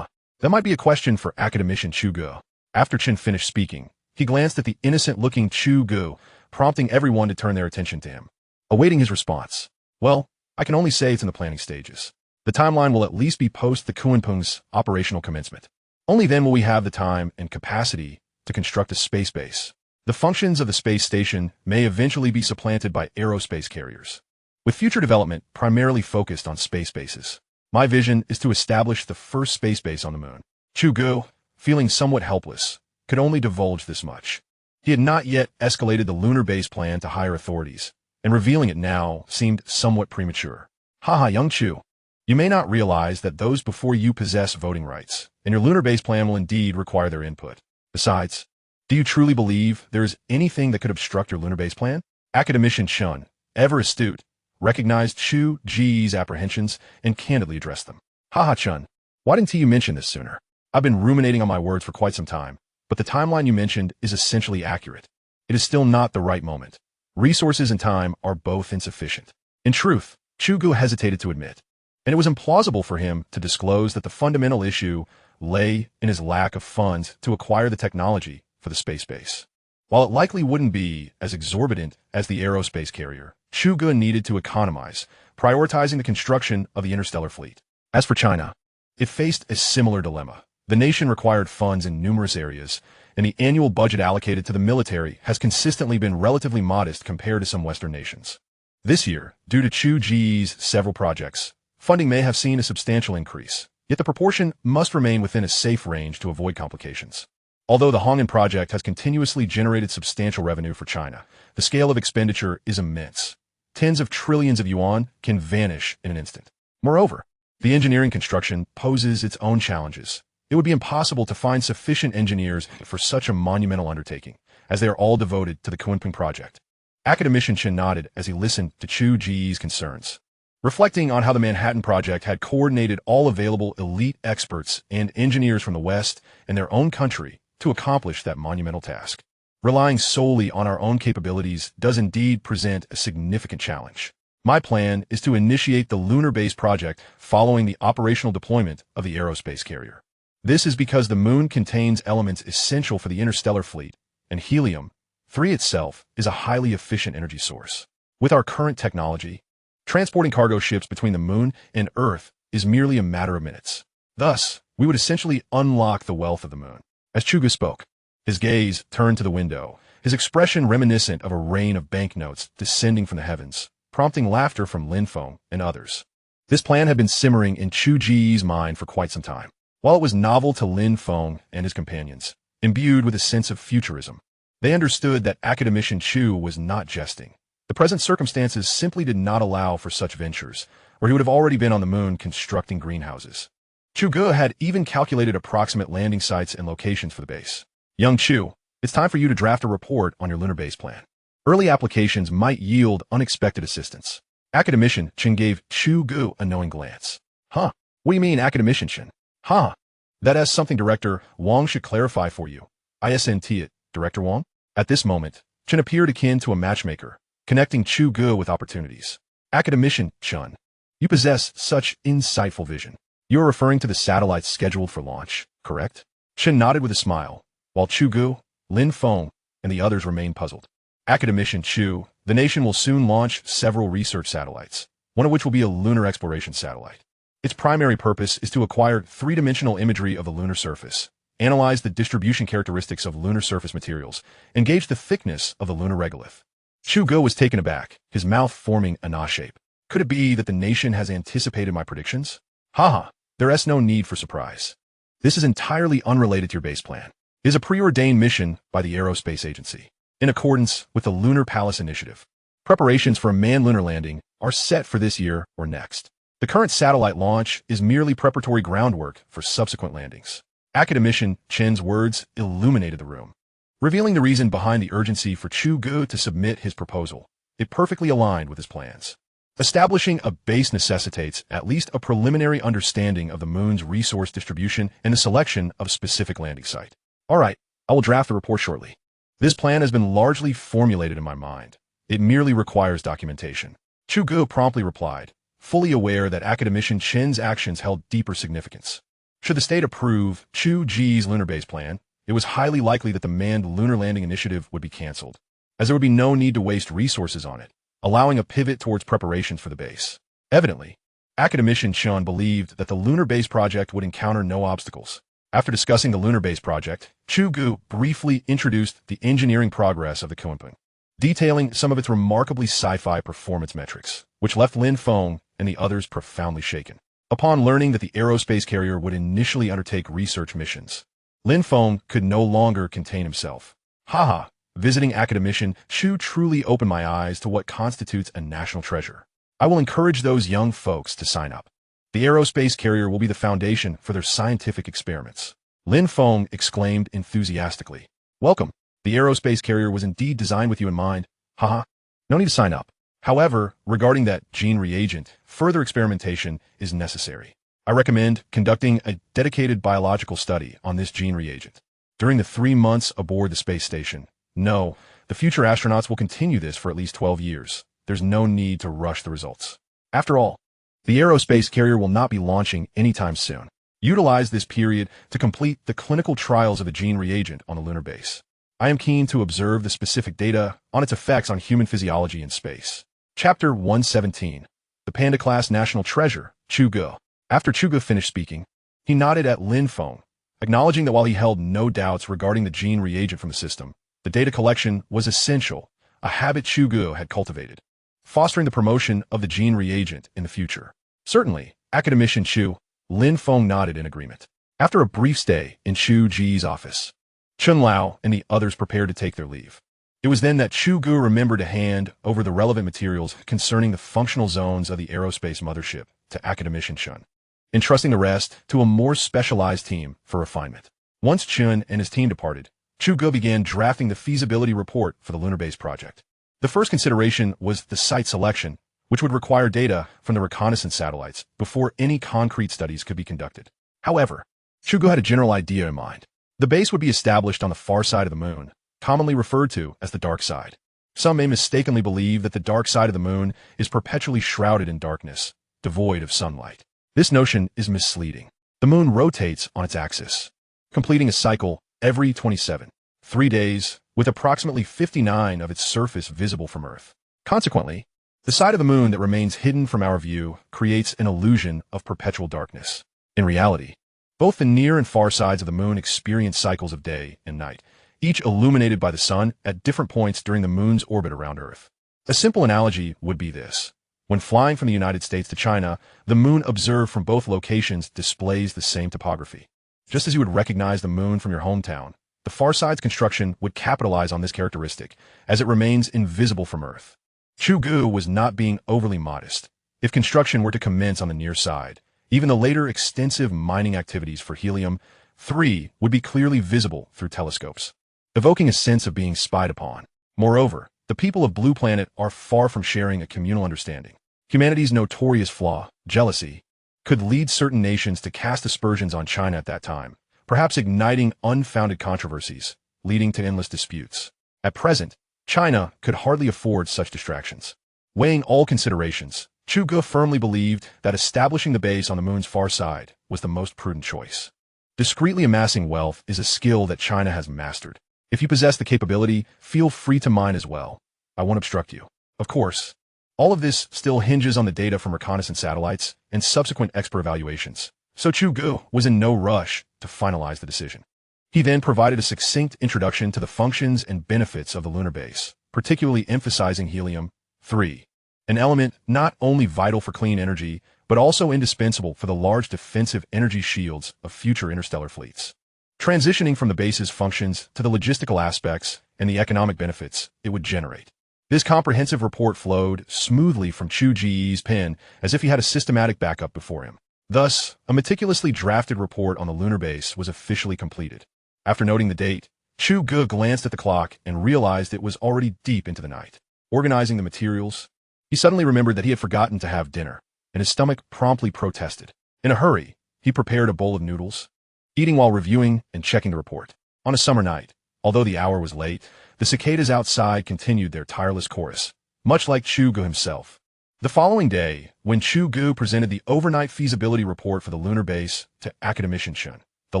That might be a question for Academician Chu Ge. After Chen finished speaking, he glanced at the innocent-looking Chu Ge, prompting everyone to turn their attention to him. Awaiting his response, well, I can only say it's in the planning stages. The timeline will at least be post the Kunpeng's operational commencement. Only then will we have the time and capacity to construct a space base. The functions of the space station may eventually be supplanted by aerospace carriers, with future development primarily focused on space bases. My vision is to establish the first space base on the moon. Chu Ge, feeling somewhat helpless, could only divulge this much. He had not yet escalated the lunar base plan to higher authorities, and revealing it now seemed somewhat premature. Young Chu, You may not realize that those before you possess voting rights, and your lunar base plan will indeed require their input. Besides, do you truly believe there is anything that could obstruct your lunar base plan? Academician Chun, ever astute, recognized Chu Ge's apprehensions and candidly addressed them. Haha, Chun, why didn't you mention this sooner? I've been ruminating on my words for quite some time, but the timeline you mentioned is essentially accurate. It is still not the right moment. Resources and time are both insufficient. In truth, Chu Ge hesitated to admit, and it was implausible for him to disclose that the fundamental issue lay in his lack of funds to acquire the technology for the space base. While it likely wouldn't be as exorbitant as the aerospace carrier, Chu Ge needed to economize, prioritizing the construction of the interstellar fleet. As for China, it faced a similar dilemma. The nation required funds in numerous areas, and the annual budget allocated to the military has consistently been relatively modest compared to some Western nations. This year, due to Chu Ge's several projects, funding may have seen a substantial increase, yet the proportion must remain within a safe range to avoid complications. Although the Hong'an project has continuously generated substantial revenue for China, the scale of expenditure is immense. Tens of trillions of yuan can vanish in an instant. Moreover, the engineering construction poses its own challenges. It would be impossible to find sufficient engineers for such a monumental undertaking, as they are all devoted to the Kunping project. Academician Chen nodded as he listened to Chu Ge's concerns, reflecting on how the Manhattan Project had coordinated all available elite experts and engineers from the West and their own country to accomplish that monumental task. Relying solely on our own capabilities does indeed present a significant challenge. My plan is to initiate the lunar base project following the operational deployment of the aerospace carrier. This is because the moon contains elements essential for the interstellar fleet, and helium-3 itself is a highly efficient energy source. With our current technology, transporting cargo ships between the moon and Earth is merely a matter of minutes. Thus, we would essentially unlock the wealth of the moon. As Chu Ge spoke, his gaze turned to the window, his expression reminiscent of a rain of banknotes descending from the heavens, prompting laughter from Lin Feng and others. This plan had been simmering in Chu Ge's mind for quite some time. While it was novel to Lin Feng and his companions, imbued with a sense of futurism, they understood that Academician Chu was not jesting. The present circumstances simply did not allow for such ventures, or he would have already been on the moon constructing greenhouses. Chu Ge had even calculated approximate landing sites and locations for the base. Young Chu, it's time for you to draft a report on your lunar base plan. Early applications might yield unexpected assistance. Academician Chen gave Chu Ge a knowing glance. Huh? What do you mean, Academician Chen? Huh? That is something Director Wang should clarify for you. ISNT it, Director Wang? At this moment, Chen appeared akin to a matchmaker, connecting Chu Ge with opportunities. Academician Chen, you possess such insightful vision. You are referring to the satellites scheduled for launch, correct? Chen nodded with a smile, while Chu Ge, Lin Feng, and the others remained puzzled. Academician Chu, the nation will soon launch several research satellites, one of which will be a lunar exploration satellite. Its primary purpose is to acquire three-dimensional imagery of the lunar surface, analyze the distribution characteristics of lunar surface materials, and gauge the thickness of the lunar regolith. Chu Ge was taken aback, his mouth forming a na shape. Could it be that the nation has anticipated my predictions? Haha, there is no need for surprise. This is entirely unrelated to your base plan. It is a preordained mission by the Aerospace Agency, in accordance with the Lunar Palace Initiative. Preparations for a manned lunar landing are set for this year or next. The current satellite launch is merely preparatory groundwork for subsequent landings. Academician Chen's words illuminated the room, revealing the reason behind the urgency for Chu Ge to submit his proposal. It perfectly aligned with his plans. Establishing a base necessitates at least a preliminary understanding of the moon's resource distribution and the selection of a specific landing site. All right, I will draft the report shortly. This plan has been largely formulated in my mind. It merely requires documentation. Chu Ge promptly replied, fully aware that Academician Chen's actions held deeper significance. Should the state approve Chu Ge's lunar base plan, it was highly likely that the manned lunar landing initiative would be cancelled, as there would be no need to waste resources on it, allowing a pivot towards preparations for the base. Evidently, Academician Chen believed that the lunar base project would encounter no obstacles. After discussing the lunar base project, Chu Ge briefly introduced the engineering progress of the Kunping, detailing some of its remarkably sci-fi performance metrics, which left Lin Feng and the others profoundly shaken. Upon learning that the aerospace carrier would initially undertake research missions, Lin Feng could no longer contain himself. Haha, visiting Academician Chu truly opened my eyes to what constitutes a national treasure. I will encourage those young folks to sign up. The aerospace carrier will be the foundation for their scientific experiments. Lin Feng exclaimed enthusiastically. Welcome. The aerospace carrier was indeed designed with you in mind. Haha. No need to sign up. However, regarding that gene reagent, further experimentation is necessary. I recommend conducting a dedicated biological study on this gene reagent. During the 3 months aboard the space station. No, the future astronauts will continue this for at least 12 years. There's no need to rush the results. After all, the aerospace carrier will not be launching anytime soon. Utilize this period to complete the clinical trials of the gene reagent on the lunar base. I am keen to observe the specific data on its effects on human physiology in space. Chapter 117. The Panda-class national treasure, Chu Ge. After Chu Ge finished speaking, he nodded at Lin Feng, acknowledging that while he held no doubts regarding the gene reagent from the system, the data collection was essential, a habit Chu Ge had cultivated, fostering the promotion of the gene reagent in the future. Certainly, Academician Chu. Lin Feng nodded in agreement. After a brief stay in Chu Ge's office, Chun Lao and the others prepared to take their leave. It was then that Chu Ge remembered to hand over the relevant materials concerning the functional zones of the aerospace mothership to Academician Chun, entrusting the rest to a more specialized team for refinement. Once Chun and his team departed, Chu Ge began drafting the feasibility report for the lunar base project. The first consideration was the site selection, which would require data from the reconnaissance satellites before any concrete studies could be conducted. However, Chu Ge had a general idea in mind. The base would be established on the far side of the moon, commonly referred to as the dark side. Some may mistakenly believe that the dark side of the moon is perpetually shrouded in darkness, devoid of sunlight. This notion is misleading. The moon rotates on its axis, completing a cycle every 3 days, with approximately 59 of its surface visible from Earth. Consequently, the side of the moon that remains hidden from our view creates an illusion of perpetual darkness. In reality, both the near and far sides of the moon experience cycles of day and night, each illuminated by the sun at different points during the moon's orbit around Earth. A simple analogy would be this. When flying from the United States to China, the moon observed from both locations displays the same topography. Just as you would recognize the moon from your hometown, the far side's construction would capitalize on this characteristic, as it remains invisible from Earth. Chu Ge was not being overly modest. If construction were to commence on the near side, even the later extensive mining activities for helium-3 would be clearly visible through telescopes, evoking a sense of being spied upon. Moreover, the people of Blue Planet are far from sharing a communal understanding. Humanity's notorious flaw, jealousy, could lead certain nations to cast aspersions on China at that time, perhaps igniting unfounded controversies, leading to endless disputes. At present, China could hardly afford such distractions. Weighing all considerations, Chu Ge firmly believed that establishing the base on the moon's far side was the most prudent choice. Discreetly amassing wealth is a skill that China has mastered. If you possess the capability, feel free to mine as well. I won't obstruct you. Of course, all of this still hinges on the data from reconnaissance satellites and subsequent expert evaluations, so Chu Ge was in no rush to finalize the decision. He then provided a succinct introduction to the functions and benefits of the lunar base, particularly emphasizing helium-3, an element not only vital for clean energy, but also indispensable for the large defensive energy shields of future interstellar fleets. Transitioning from the base's functions to the logistical aspects and the economic benefits it would generate. This comprehensive report flowed smoothly from Chu Ge's pen as if he had a systematic backup before him. Thus, a meticulously drafted report on the lunar base was officially completed. After noting the date, Chu Ge glanced at the clock and realized it was already deep into the night. Organizing the materials, he suddenly remembered that he had forgotten to have dinner, and his stomach promptly protested. In a hurry, he prepared a bowl of noodles, eating while reviewing and checking the report. On a summer night, although the hour was late, the cicadas outside continued their tireless chorus, much like Chu Ge himself. The following day, when Chu Ge presented the overnight feasibility report for the lunar base to Academician Chun, the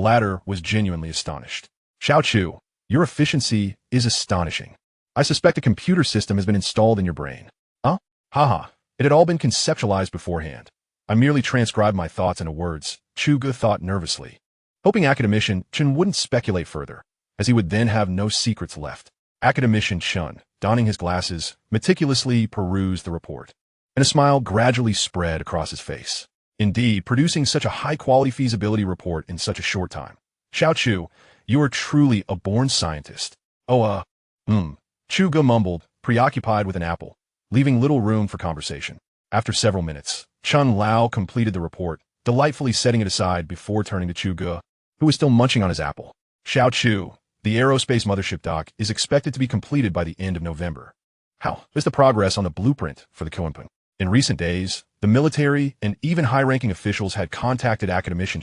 latter was genuinely astonished. Xiao Chu, your efficiency is astonishing. I suspect a computer system has been installed in your brain. Huh? Haha, it had all been conceptualized beforehand. I merely transcribed my thoughts into words, Chu Ge thought nervously, hoping Academician Chun wouldn't speculate further, as he would then have no secrets left. Academician Chun, donning his glasses, meticulously perused the report, and a smile gradually spread across his face. Indeed, producing such a high-quality feasibility report in such a short time. Xiao Chu, you are truly a born scientist. Chu Ge mumbled, preoccupied with an apple, leaving little room for conversation. After several minutes, Chun Lao completed the report, delightfully setting it aside before turning to Chu Ge, who was still munching on his apple. Xiao Chu, the Aerospace mothership dock is expected to be completed by the end of November. How is the progress on the blueprint for the Kuanping? In recent days, the military and even high-ranking officials had contacted Academician,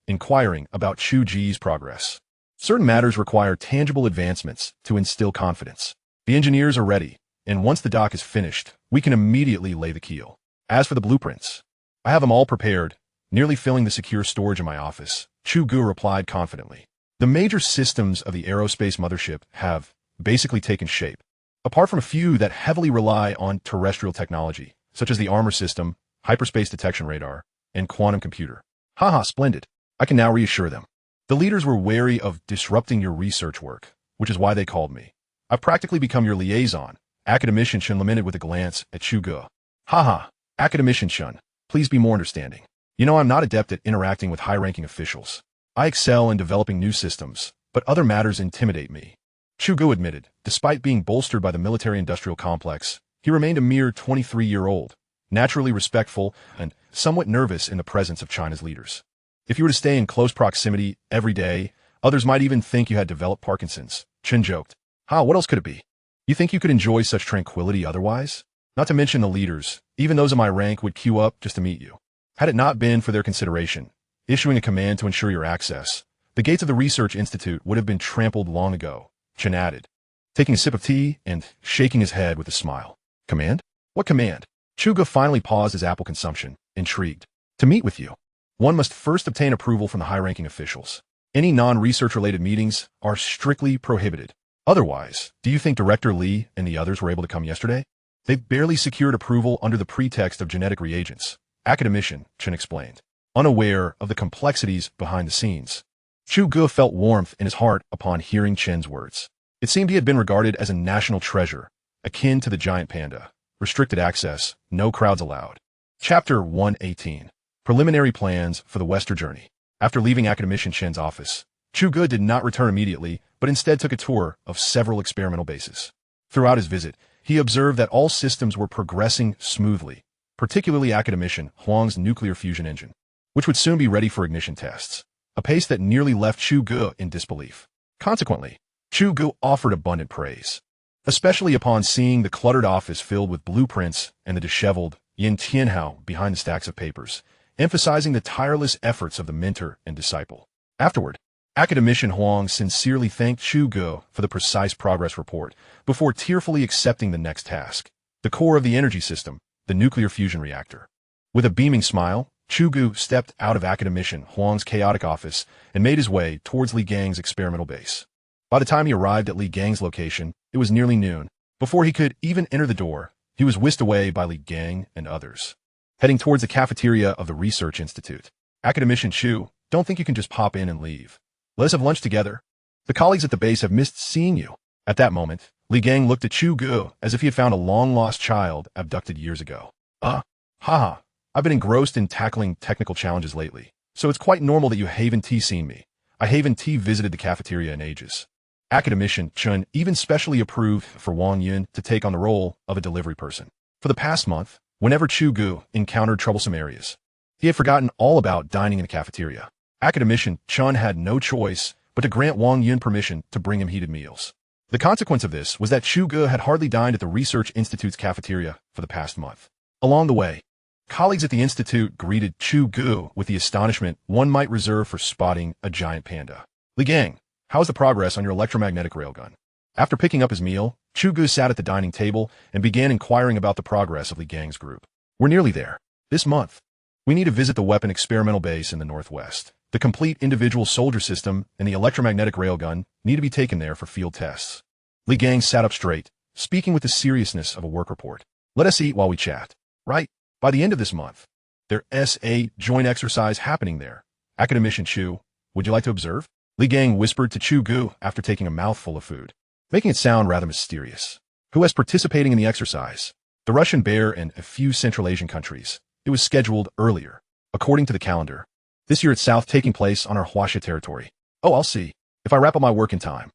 inquiring about Chu Ge's progress. Certain matters require tangible advancements to instill confidence. The engineers are ready, and once the dock is finished, we can immediately lay the keel. As for the blueprints, I have them all prepared, nearly filling the secure storage in my office, Chu Ge replied confidently. The major systems of the Aerospace mothership have basically taken shape, apart from a few that heavily rely on terrestrial technology, such as the armor system, hyperspace detection radar, and quantum computer. Haha, splendid. I can now reassure them. The leaders were wary of disrupting your research work, which is why they called me. I've practically become your liaison, Academician lamented with a glance at Chu Ge. Haha, Academician, please be more understanding. You know I'm not adept at interacting with high-ranking officials. I excel in developing new systems, but other matters intimidate me. Chu Ge admitted, despite being bolstered by the military-industrial complex, he remained a mere 23-year-old, naturally respectful and somewhat nervous in the presence of China's leaders. If you were to stay in close proximity every day, others might even think you had developed Parkinson's, Chen joked. What else could it be? You think you could enjoy such tranquility otherwise? Not to mention the leaders, even those of my rank would queue up just to meet you. Had it not been for their consideration, issuing a command to ensure your access, the gates of the Research Institute would have been trampled long ago, Chen added, taking a sip of tea and shaking his head with a smile. Command? What command? Chu Ge finally paused his apple consumption, intrigued. To meet with you. One must first obtain approval from the high-ranking officials. Any non-research-related meetings are strictly prohibited. Otherwise, do you think Director Li and the others were able to come yesterday? They barely secured approval under the pretext of genetic reagents, Academician, Chen explained, unaware of the complexities behind the scenes. Chu Ge felt warmth in his heart upon hearing Chen's words. It seemed he had been regarded as a national treasure, akin to the giant panda. Restricted access, no crowds allowed. Chapter 118. Preliminary plans for the Western journey. After leaving Academician Chen's office, Chu Ge did not return immediately, but instead took a tour of several experimental bases. Throughout his visit, he observed that all systems were progressing smoothly, particularly Academician Huang's nuclear fusion engine, which would soon be ready for ignition tests, a pace that nearly left Chu Ge in disbelief. Consequently, Chu Ge offered abundant praise, especially upon seeing the cluttered office filled with blueprints and the disheveled Yin Tianhao behind the stacks of papers, emphasizing the tireless efforts of the mentor and disciple. Afterward, Academician Huang sincerely thanked Chu Ge for the precise progress report before tearfully accepting the next task, the core of the energy system, the nuclear fusion reactor. With a beaming smile, Chu Ge stepped out of Academician Huang's chaotic office and made his way towards Li Gang's experimental base. By the time he arrived at Li Gang's location, it was nearly noon. Before he could even enter the door, he was whisked away by Li Gang and others. Heading towards the cafeteria of the Research Institute. Academician Chu, don't think you can just pop in and leave. Let us have lunch together. The colleagues at the base have missed seeing you. At that moment, Li Gang looked at Chu Ge as if he had found a long-lost child abducted years ago. Haha, I've been engrossed in tackling technical challenges lately, so it's quite normal that you haven't seen me. I haven't visited the cafeteria in ages. Academician Chen even specially approved for Wang Yun to take on the role of a delivery person. For the past month, whenever Chu Ge encountered troublesome areas, he had forgotten all about dining in the cafeteria. Academician Chen had no choice but to grant Wang Yun permission to bring him heated meals. The consequence of this was that Chu Ge had hardly dined at the Research Institute's cafeteria for the past month. Along the way, colleagues at the Institute greeted Chu Ge with the astonishment one might reserve for spotting a giant panda. Li Gang, how's the progress on your electromagnetic railgun? After picking up his meal, Chu Ge sat at the dining table and began inquiring about the progress of Li Gang's group. We're nearly there. This month, we need to visit the weapon experimental base in the northwest. The complete individual soldier system and the electromagnetic railgun need to be taken there for field tests. Li Gang sat up straight, speaking with the seriousness of a work report. Let us eat while we chat. Right? By the end of this month, there's a joint exercise happening there. Academician Chu, would you like to observe? Li Gang whispered to Chu Ge after taking a mouthful of food, making it sound rather mysterious. Who is participating in the exercise? The Russian Bear and a few Central Asian countries. It was scheduled earlier, according to the calendar. This year it's south taking place on our Huaxia territory. Oh, I'll see. If I wrap up my work in time,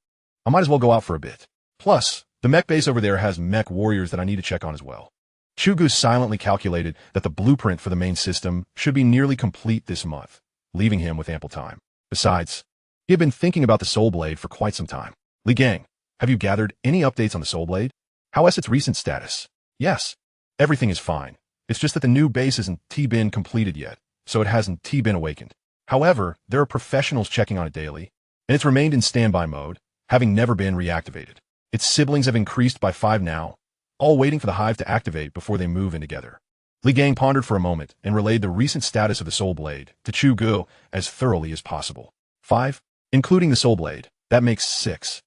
I might as well go out for a bit. Plus, the mech base over there has mech warriors that I need to check on as well. Chu Ge silently calculated that the blueprint for the main system should be nearly complete this month, leaving him with ample time. Besides, he had been thinking about the soulblade for quite some time. Li Gang, have you gathered any updates on the soulblade? How is its recent status? Yes, everything is fine. It's just that the new base isn't been completed yet, so it hasn't been awakened. However, there are professionals checking on it daily, and it's remained in standby mode, having never been reactivated. Its siblings have increased by 5 now, all waiting for the hive to activate before they move in together. Li Gang pondered for a moment and relayed the recent status of the soulblade to Chu Ge as thoroughly as possible. 5, including the soulblade, that makes 6.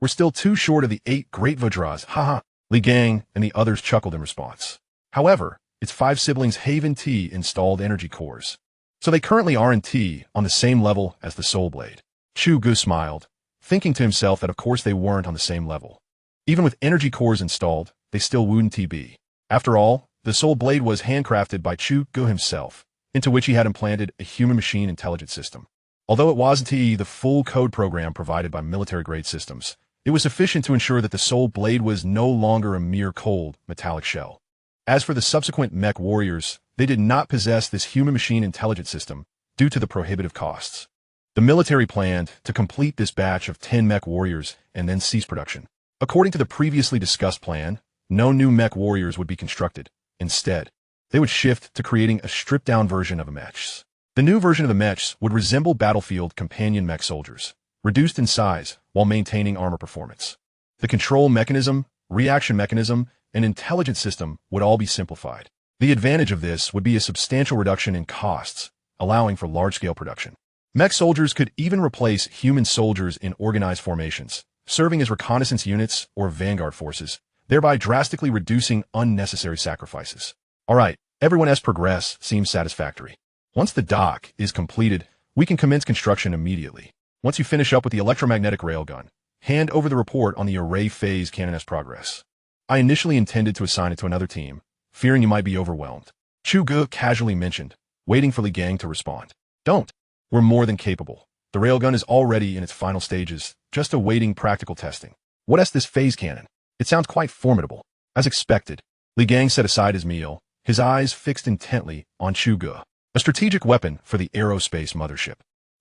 We're still too short of the 8 great Vajras, haha. Li Gang and the others chuckled in response. However, its 5 siblings have installed energy cores, so they currently are on the same level as the soulblade. Chu Ge smiled, thinking to himself that of course they weren't on the same level. Even with energy cores installed, they still wouldn't be. After all, the soulblade was handcrafted by Chu Ge himself, into which he had implanted a human-machine intelligence system. Although it wasn't the full code program provided by military-grade systems, it was sufficient to ensure that the soulblade was no longer a mere cold, metallic shell. As for the subsequent mech warriors, they did not possess this human-machine intelligence system due to the prohibitive costs. The military planned to complete this batch of 10 mech warriors and then cease production. According to the previously discussed plan, no new mech warriors would be constructed. Instead, they would shift to creating a stripped-down version of a mechs. The new version of the mechs would resemble battlefield companion mech soldiers, reduced in size while maintaining armor performance. The control mechanism, reaction mechanism, and intelligence system would all be simplified. The advantage of this would be a substantial reduction in costs, allowing for large-scale production. Mech soldiers could even replace human soldiers in organized formations, serving as reconnaissance units or vanguard forces, thereby drastically reducing unnecessary sacrifices. Alright, everyone's progress seems satisfactory. Once the dock is completed, we can commence construction immediately. Once you finish up with the electromagnetic railgun, hand over the report on the array phase cannon's progress. I initially intended to assign it to another team, fearing you might be overwhelmed. Chu Ge casually mentioned, waiting for Li Gang to respond. Don't. We're more than capable. The railgun is already in its final stages, just awaiting practical testing. What is this phase cannon? It sounds quite formidable. As expected, Li Gang set aside his meal, his eyes fixed intently on Chu Ge, a strategic weapon for the Aerospace mothership.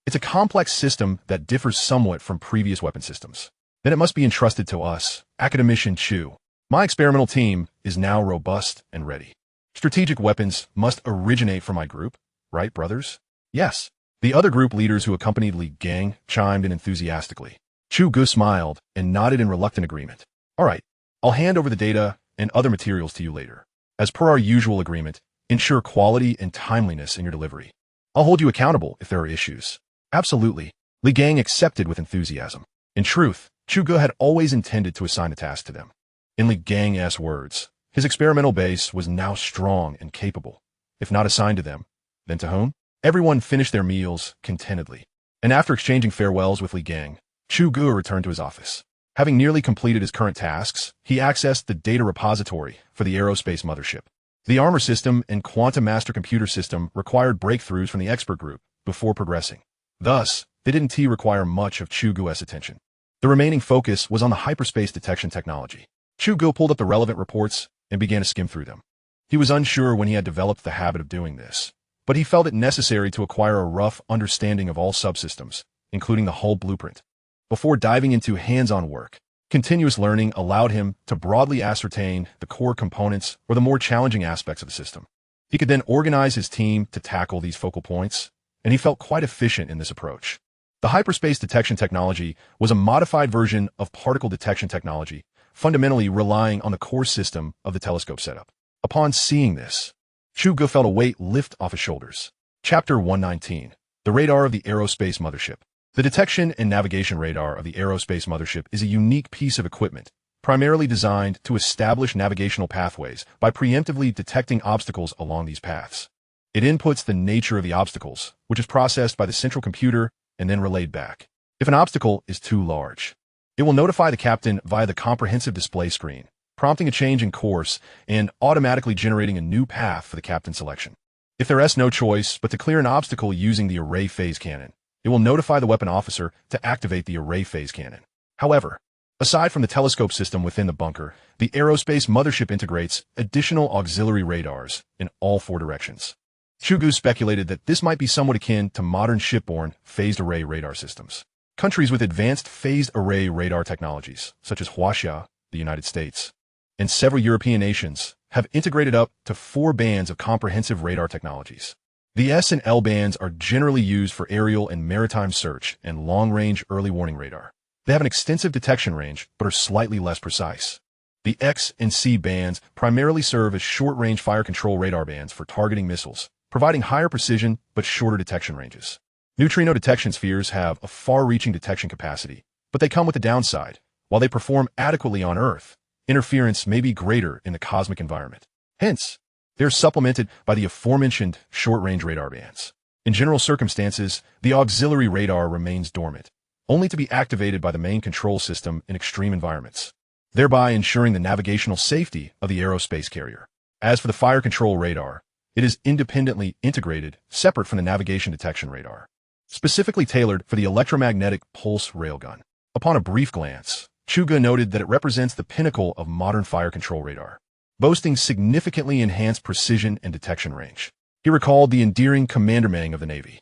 It's a complex system that differs somewhat from previous weapon systems. Then it must be entrusted to us, Academician Chu. My experimental team is now robust and ready. Strategic weapons must originate from my group, right, brothers? Yes. The other group leaders who accompanied Li Gang chimed in enthusiastically. Chu Ge smiled and nodded in reluctant agreement. All right, I'll hand over the data and other materials to you later. As per our usual agreement, ensure quality and timeliness in your delivery. I'll hold you accountable if there are issues. Absolutely. Li Gang accepted with enthusiasm. In truth, Chu Ge had always intended to assign a task to them. In Li Gang's words, his experimental base was now strong and capable. If not assigned to them, then to whom? Everyone finished their meals contentedly. And after exchanging farewells with Li Gang, Chu Ge returned to his office. Having nearly completed his current tasks, he accessed the data repository for the Aerospace mothership. The armor system and quantum master computer system required breakthroughs from the expert group before progressing. Thus, they didn't require much of Chu Ge's attention. The remaining focus was on the hyperspace detection technology. Chu Ge pulled up the relevant reports and began to skim through them. He was unsure when he had developed the habit of doing this, but he felt it necessary to acquire a rough understanding of all subsystems, including the whole blueprint. Before diving into hands-on work, continuous learning allowed him to broadly ascertain the core components or the more challenging aspects of the system. He could then organize his team to tackle these focal points, and he felt quite efficient in this approach. The hyperspace detection technology was a modified version of particle detection technology, fundamentally relying on the core system of the telescope setup. Upon seeing this, Chu Ge felt a weight lift off his shoulders. Chapter 119. The radar of the Aerospace mothership. The detection and navigation radar of the Aerospace mothership is a unique piece of equipment, primarily designed to establish navigational pathways by preemptively detecting obstacles along these paths. It inputs the nature of the obstacles, which is processed by the central computer and then relayed back. If an obstacle is too large, it will notify the captain via the comprehensive display screen, prompting a change in course and automatically generating a new path for the captain's selection. If there is no choice but to clear an obstacle using the array phase cannon, it will notify the weapon officer to activate the array phase cannon. However, Aside from the telescope system within the bunker, the Aerospace mothership integrates additional auxiliary radars in all 4 directions. Chu Ge speculated that this might be somewhat akin to modern shipborne phased array radar systems. Countries with advanced phased array radar technologies, such as Huaxia, the United States, and several European nations, have integrated up to 4 bands of comprehensive radar technologies. The S and L bands are generally used for aerial and maritime search and long-range early warning radar. They have an extensive detection range, but are slightly less precise. The X and C bands primarily serve as short-range fire control radar bands for targeting missiles, providing higher precision but shorter detection ranges. Neutrino detection spheres have a far-reaching detection capacity, but they come with a downside. While they perform adequately on Earth, interference may be greater in the cosmic environment. Hence, they are supplemented by the aforementioned short-range radar bands. In general circumstances, the auxiliary radar remains dormant, only to be activated by the main control system in extreme environments, thereby ensuring the navigational safety of the aerospace carrier. As for the fire control radar, it is independently integrated, separate from the navigation detection radar, specifically tailored for the electromagnetic pulse railgun. Upon a brief glance, Chu Ge noted that it represents the pinnacle of modern fire control radar, boasting significantly enhanced precision and detection range. He recalled the endearing Commander Meng of the Navy.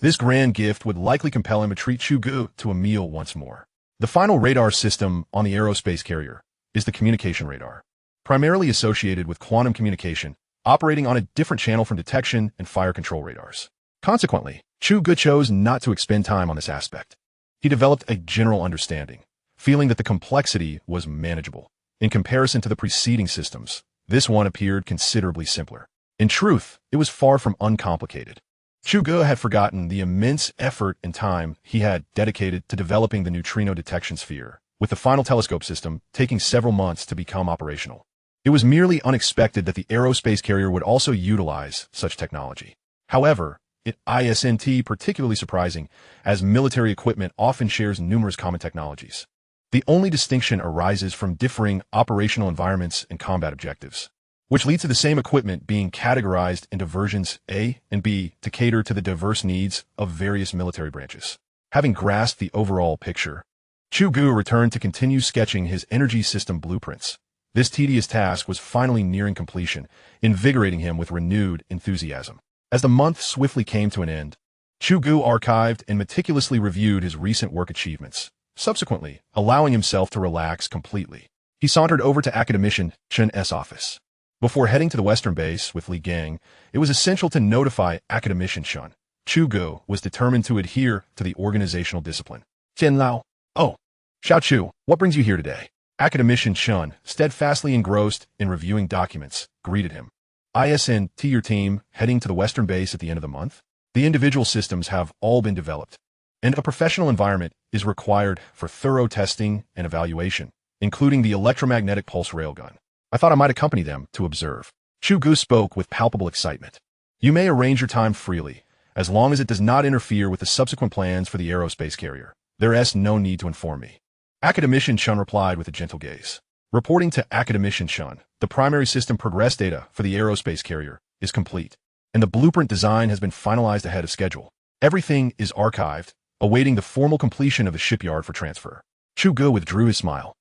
This grand gift would likely compel him to treat Chu Ge to a meal once more. The final radar system on the aerospace carrier is the communication radar, primarily associated with quantum communication, operating on a different channel from detection and fire control radars. Consequently, Chu Ge chose not to expend time on this aspect. He developed a general understanding, feeling that the complexity was manageable. In comparison to the preceding systems, this one appeared considerably simpler. In truth, it was far from uncomplicated. Chu Ge had forgotten the immense effort and time he had dedicated to developing the neutrino detection sphere, with the final telescope system taking several months to become operational. It was merely unexpected that the aerospace carrier would also utilize such technology. However, it isn't particularly surprising, as military equipment often shares numerous common technologies. The only distinction arises from differing operational environments and combat objectives, which leads to the same equipment being categorized into versions A and B to cater to the diverse needs of various military branches. Having grasped the overall picture, Chu Ge returned to continue sketching his energy system blueprints. This tedious task was finally nearing completion, invigorating him with renewed enthusiasm. As the month swiftly came to an end, Chu Ge archived and meticulously reviewed his recent work achievements, subsequently allowing himself to relax completely. He sauntered over to Academician Chen's office. Before heading to the western base with Li Gang, it was essential to notify Academician Chen. Chu Ge was determined to adhere to the organizational discipline. Chen Lao. Oh, Xiao Chu, what brings you here today? Academician Chen, steadfastly engrossed in reviewing documents, greeted him. Isn't your team heading to the western base at the end of the month? The individual systems have all been developed, and a professional environment is required for thorough testing and evaluation, including the electromagnetic pulse railgun. I thought I might accompany them to observe. Chu Ge spoke with palpable excitement. You may arrange your time freely, as long as it does not interfere with the subsequent plans for the aerospace carrier. There is no need to inform me. Academician Chen replied with a gentle gaze. Reporting to Academician Chen, the primary system progress data for the aerospace carrier is complete, and the blueprint design has been finalized ahead of schedule. Everything is archived, awaiting the formal completion of the shipyard for transfer. Chu Ge withdrew his smile,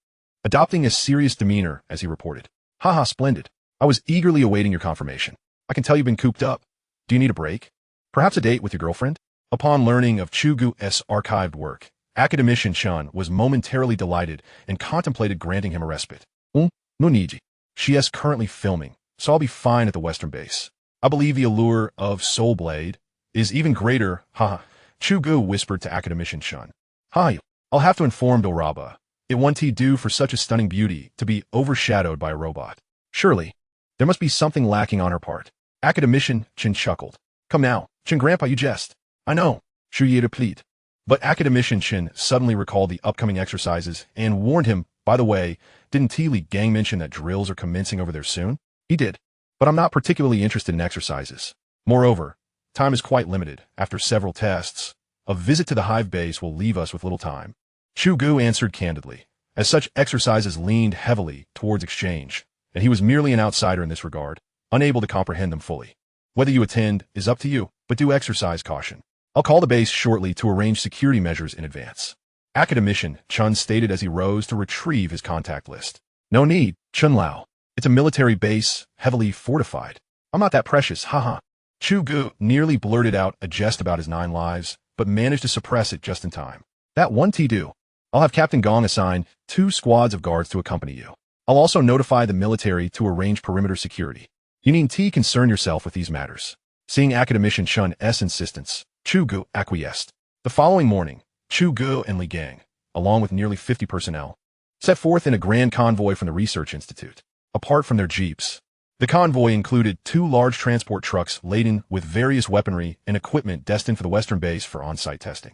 adopting a serious demeanor as he reported. Haha, splendid. I was eagerly awaiting your confirmation. I can tell you've been cooped up. Do you need a break? Perhaps a date with your girlfriend? Upon learning of Chu Ge's archived work, Academician Chen was momentarily delighted and contemplated granting him a respite. No need. She is currently filming, so I'll be fine at the western base. I believe the allure of soulblade is even greater, haha. Chu Ge whispered to Academician Chen. Hi, I'll have to inform Dilraba. It won't do for such a stunning beauty to be overshadowed by a robot. Surely, there must be something lacking on her part. Academician Chen chuckled. Come now, Chen Grandpa, you jest. I know. Chu Ge plead. But Academician Chen suddenly recalled the upcoming exercises and warned him, by the way, didn't Li Gang mention that drills are commencing over there soon? He did. But I'm not particularly interested in exercises. Moreover, time is quite limited. After several tests, a visit to the hive base will leave us with little time. Chu Ge answered candidly, as such exercises leaned heavily towards exchange, and he was merely an outsider in this regard, unable to comprehend them fully. Whether you attend is up to you, but do exercise caution. I'll call the base shortly to arrange security measures in advance. Academician, Chun stated as he rose to retrieve his contact list. No need, Chun Lao. It's a military base, heavily fortified. I'm not that precious, haha. Chu Ge nearly blurted out a jest about his 9 lives, but managed to suppress it just in time. That one do. I'll have Captain Gong assign 2 squads of guards to accompany you. I'll also notify the military to arrange perimeter security. You need concern yourself with these matters. Seeing Academician Chun's insistence, Chu Ge acquiesced. The following morning, Chu Ge and Li Gang, along with nearly 50 personnel, set forth in a grand convoy from the Research Institute. Apart from their jeeps, the convoy included 2 large transport trucks laden with various weaponry and equipment destined for the Western base for on-site testing.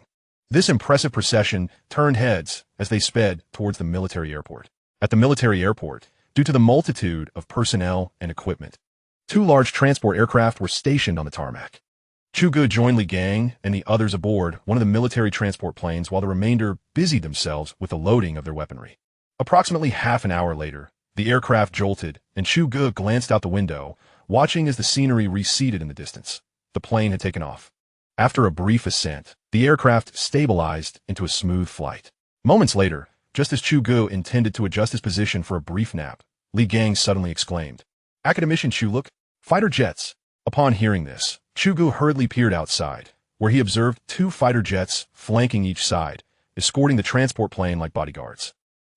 This impressive procession turned heads as they sped towards the military airport. At the military airport, due to the multitude of personnel and equipment, 2 large transport aircraft were stationed on the tarmac. Chu Ge joined Li Gang and the others aboard one of the military transport planes while the remainder busied themselves with the loading of their weaponry. Approximately half an hour later, the aircraft jolted, and Chu Ge glanced out the window, watching as the scenery receded in the distance. The plane had taken off. After a brief ascent, the aircraft stabilized into a smooth flight. Moments later, just as Chu Ge intended to adjust his position for a brief nap, Li Gang suddenly exclaimed, "Academician Chu, look, fighter jets." Upon hearing this, Chu Ge hurriedly peered outside, where he observed 2 fighter jets flanking each side, escorting the transport plane like bodyguards.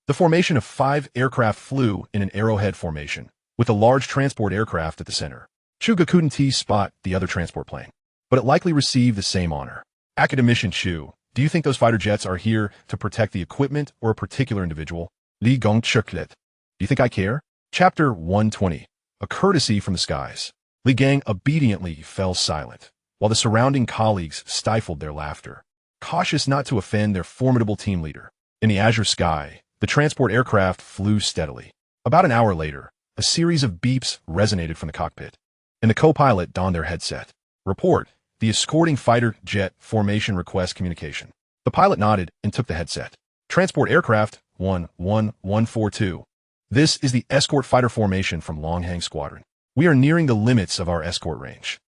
The formation of 5 aircraft flew in an arrowhead formation, with a large transport aircraft at the center. Chu Ge couldn't spot the other transport plane, but it likely received the same honor. Academician Chu, do you think those fighter jets are here to protect the equipment or a particular individual? Li Gong chuklet. Do you think I care? Chapter 120. A courtesy from the skies. Li Gang obediently fell silent, while the surrounding colleagues stifled their laughter, cautious not to offend their formidable team leader. In the azure sky, the transport aircraft flew steadily. About an hour later, a series of beeps resonated from the cockpit, and the co-pilot donned their headset. Report, the escorting fighter jet formation request communication. The pilot nodded and took the headset. Transport aircraft 11142. This is the escort fighter formation from Longhang Squadron. We are nearing the limits of our escort range.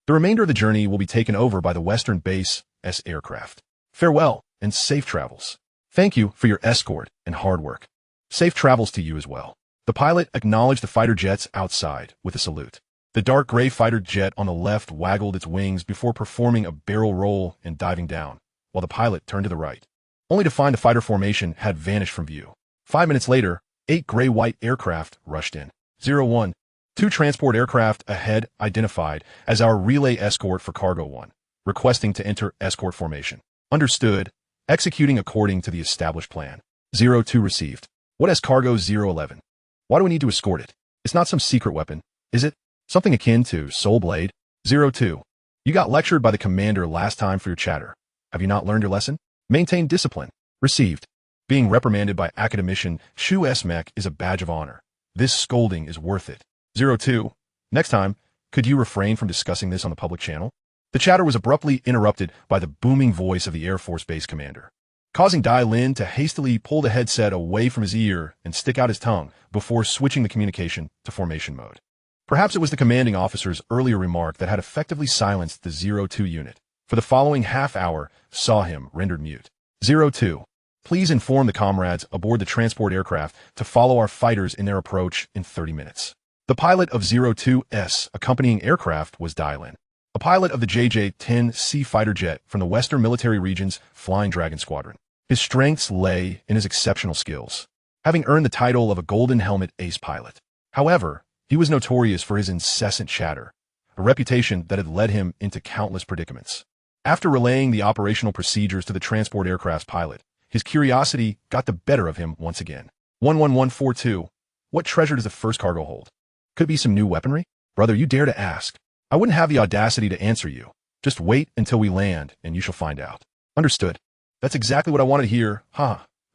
The remainder of the journey will be taken over by the Western Base S aircraft. Farewell and safe travels. Thank you for your escort and hard work. Safe travels to you as well. The pilot acknowledged the fighter jets outside with a salute. The dark gray fighter jet on the left waggled its wings before performing a barrel roll and diving down, while the pilot turned to the right, only to find the fighter formation had vanished from view. 5 minutes later, 8 gray-white aircraft rushed in. 01. 2 transport aircraft ahead identified as our relay escort for Cargo 1, requesting to enter escort formation. Understood. Executing according to the established plan. 02 received. What has Cargo 011? Why do we need to escort it? It's not some secret weapon, is it? Something akin to soulblade. 02. You got lectured by the commander last time for your chatter. Have you not learned your lesson? Maintain discipline. Received. Being reprimanded by Academician Chu's mech is a badge of honor. This scolding is worth it. 02. Next time, could you refrain from discussing this on the public channel? The chatter was abruptly interrupted by the booming voice of the Air Force Base commander, causing Dai Lin to hastily pull the headset away from his ear and stick out his tongue before switching the communication to formation mode. Perhaps it was the commanding officer's earlier remark that had effectively silenced the 02 unit. For the following half hour, saw him rendered mute. 02. Please inform the comrades aboard the transport aircraft to follow our fighters in their approach in 30 minutes. The pilot of 02's accompanying aircraft was Dai Lin, a pilot of the JJ-10C fighter jet from the Western Military Region's Flying Dragon Squadron. His strengths lay in his exceptional skills, having earned the title of a Golden Helmet Ace pilot. However, he was notorious for his incessant chatter, a reputation that had led him into countless predicaments. After relaying the operational procedures to the transport aircraft's pilot, his curiosity got the better of him once again. 11142. What treasure does the first cargo hold? Could it be some new weaponry? Brother, you dare to ask. I wouldn't have the audacity to answer you. Just wait until we land, and you shall find out. Understood. That's exactly what I wanted to hear.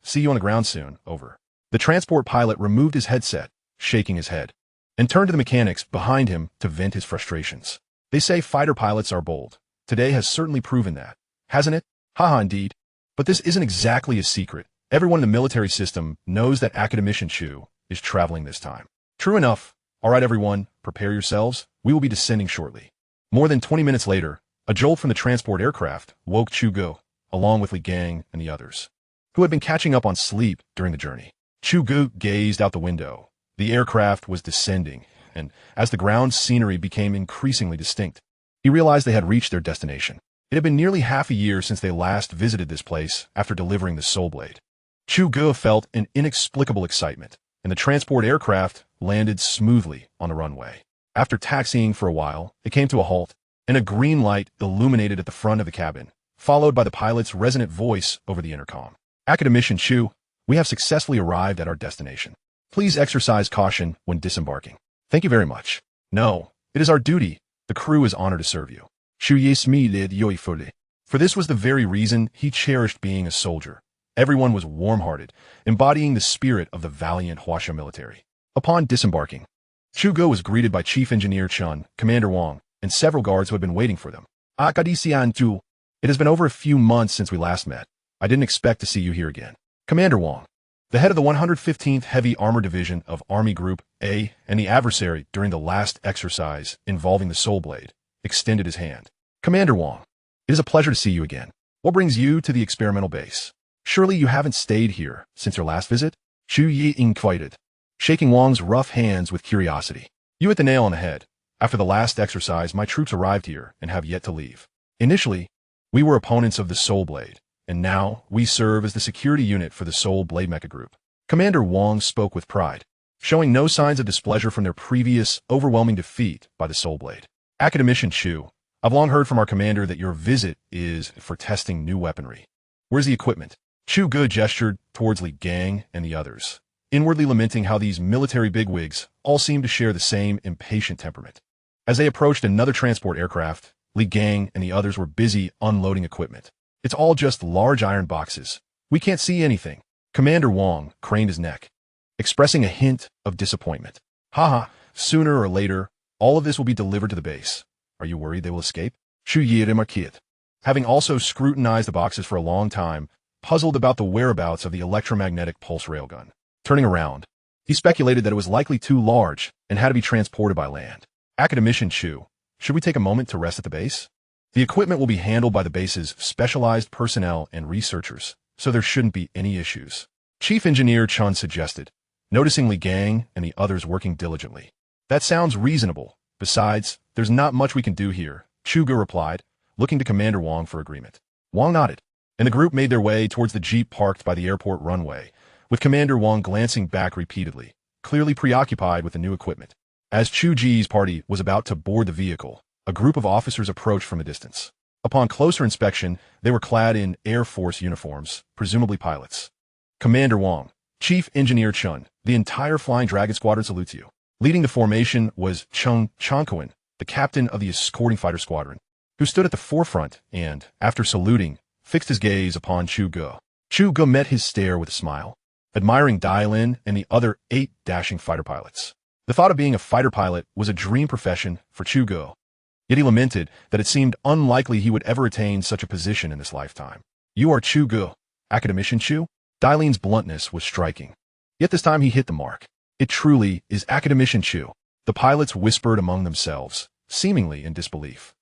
See you on the ground soon. Over. The transport pilot removed his headset, shaking his head, and turned to the mechanics behind him to vent his frustrations. They say fighter pilots are bold. Today has certainly proven that, hasn't it? Indeed. But this isn't exactly a secret. Everyone in the military system knows that Academician Chu is traveling this time. True enough. All right, everyone, prepare yourselves. We will be descending shortly. More than 20 minutes later, a jolt from the transport aircraft woke Chu Ge, along with Li Gang and the others. who had been catching up on sleep during the journey. Chu Ge gazed out the window. The aircraft was descending, and as the ground scenery became increasingly distinct, he realized they had reached their destination. It had been nearly half a year since they last visited this place after delivering the soulblade. Chu Ge felt an inexplicable excitement, and the transport aircraft landed smoothly on the runway. After taxiing for a while, it came to a halt, and a green light illuminated at the front of the cabin, followed by the pilot's resonant voice over the intercom. Academician Chu, we have successfully arrived at our destination. Please exercise caution when disembarking. Thank you very much. No, it is our duty. The crew is honored to serve you. Chu Ge smiled joyfully. For this was the very reason he cherished being a soldier. Everyone was warm-hearted, embodying the spirit of the valiant Huaxia military. Upon disembarking, Chu Ge was greeted by Chief Engineer Chun, Commander Wang, and several guards who had been waiting for them. Academician Chu, it has been over a few months since we last met. I didn't expect to see you here again. Commander Wang, the head of the 115th Heavy Armor Division of Army Group A and the adversary during the last exercise involving the soulblade, extended his hand. Commander Wang, it is a pleasure to see you again. What brings you to the experimental base? Surely you haven't stayed here since your last visit? Chu Ge inquired, shaking Wang's rough hands with curiosity. You hit the nail on the head. After the last exercise, my troops arrived here and have yet to leave. Initially, we were opponents of the soulblade, and now we serve as the security unit for the soulblade mecha group. Commander Wang spoke with pride, showing no signs of displeasure from their previous overwhelming defeat by the soulblade. Academician Chu, I've long heard from our commander that your visit is for testing new weaponry. Where's the equipment? Chu Ge gestured towards Li Gang and the others, inwardly lamenting how these military bigwigs all seemed to share the same impatient temperament. As they approached another transport aircraft, Li Gang and the others were busy unloading equipment. It's all just large iron boxes. We can't see anything. Commander Wang craned his neck, expressing a hint of disappointment. Haha, sooner or later, all of this will be delivered to the base. Are you worried they will escape? Chu Ge remarked, having also scrutinized the boxes for a long time, puzzled about the whereabouts of the electromagnetic pulse railgun. Turning around, he speculated that it was likely too large and had to be transported by land. Academician Chu, should we take a moment to rest at the base? The equipment will be handled by the base's specialized personnel and researchers, so there shouldn't be any issues. Chief Engineer Chun suggested, noticing Li Gang and the others working diligently. That sounds reasonable. Besides, there's not much we can do here, Chu Ge replied, looking to Commander Wang for agreement. Wang nodded, and the group made their way towards the jeep parked by the airport runway, with Commander Wang glancing back repeatedly, clearly preoccupied with the new equipment. As Chu Ge's party was about to board the vehicle, a group of officers approached from a distance. Upon closer inspection, they were clad in Air Force uniforms, presumably pilots. Commander Wang, Chief Engineer Chun, the entire Flying Dragon Squadron salutes you. Leading the formation was Chung Chongquan, the captain of the escorting fighter squadron, who stood at the forefront and, after saluting, fixed his gaze upon Chu Ge. Chu Ge met his stare with a smile, admiring Dilin and the other 8 dashing fighter pilots. The thought of being a fighter pilot was a dream profession for Chu Ge, yet he lamented that it seemed unlikely he would ever attain such a position in this lifetime. You are Chu Ge, Academician Chu? Dilin's bluntness was striking, yet this time he hit the mark. It truly is Academician Chu. The pilots whispered among themselves, seemingly in disbelief.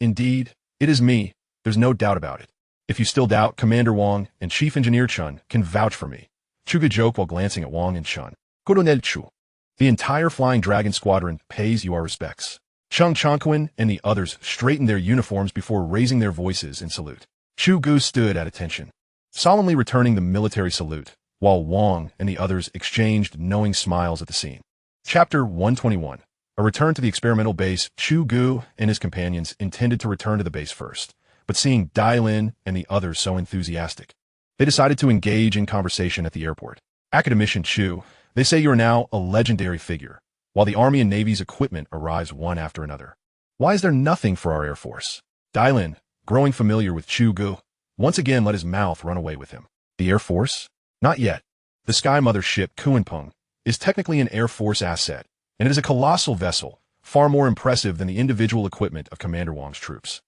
Indeed, it is me. There's no doubt about it. If you still doubt, Commander Wang and Chief Engineer Chun can vouch for me. Chu Ge joked while glancing at Wang and Chun. Colonel Chu, the entire Flying Dragon Squadron pays you our respects. Chung Chongquan and the others straightened their uniforms before raising their voices in salute. Chu Ge stood at attention, solemnly returning the military salute, while Wang and the others exchanged knowing smiles at the scene. Chapter 121. A return to the experimental base. Chu Ge and his companions intended to return to the base first, but seeing Dilin and the others so enthusiastic, they decided to engage in conversation at the airport. Academician Chu, they say you are now a legendary figure, while the Army and Navy's equipment arrives one after another. Why is there nothing for our Air Force? Dilin, growing familiar with Chu Ge, once again let his mouth run away with him. The Air Force? Not yet. The Sky Mother ship Kuanpeng is technically an Air Force asset, and it is a colossal vessel, far more impressive than the individual equipment of Commander Wang's troops.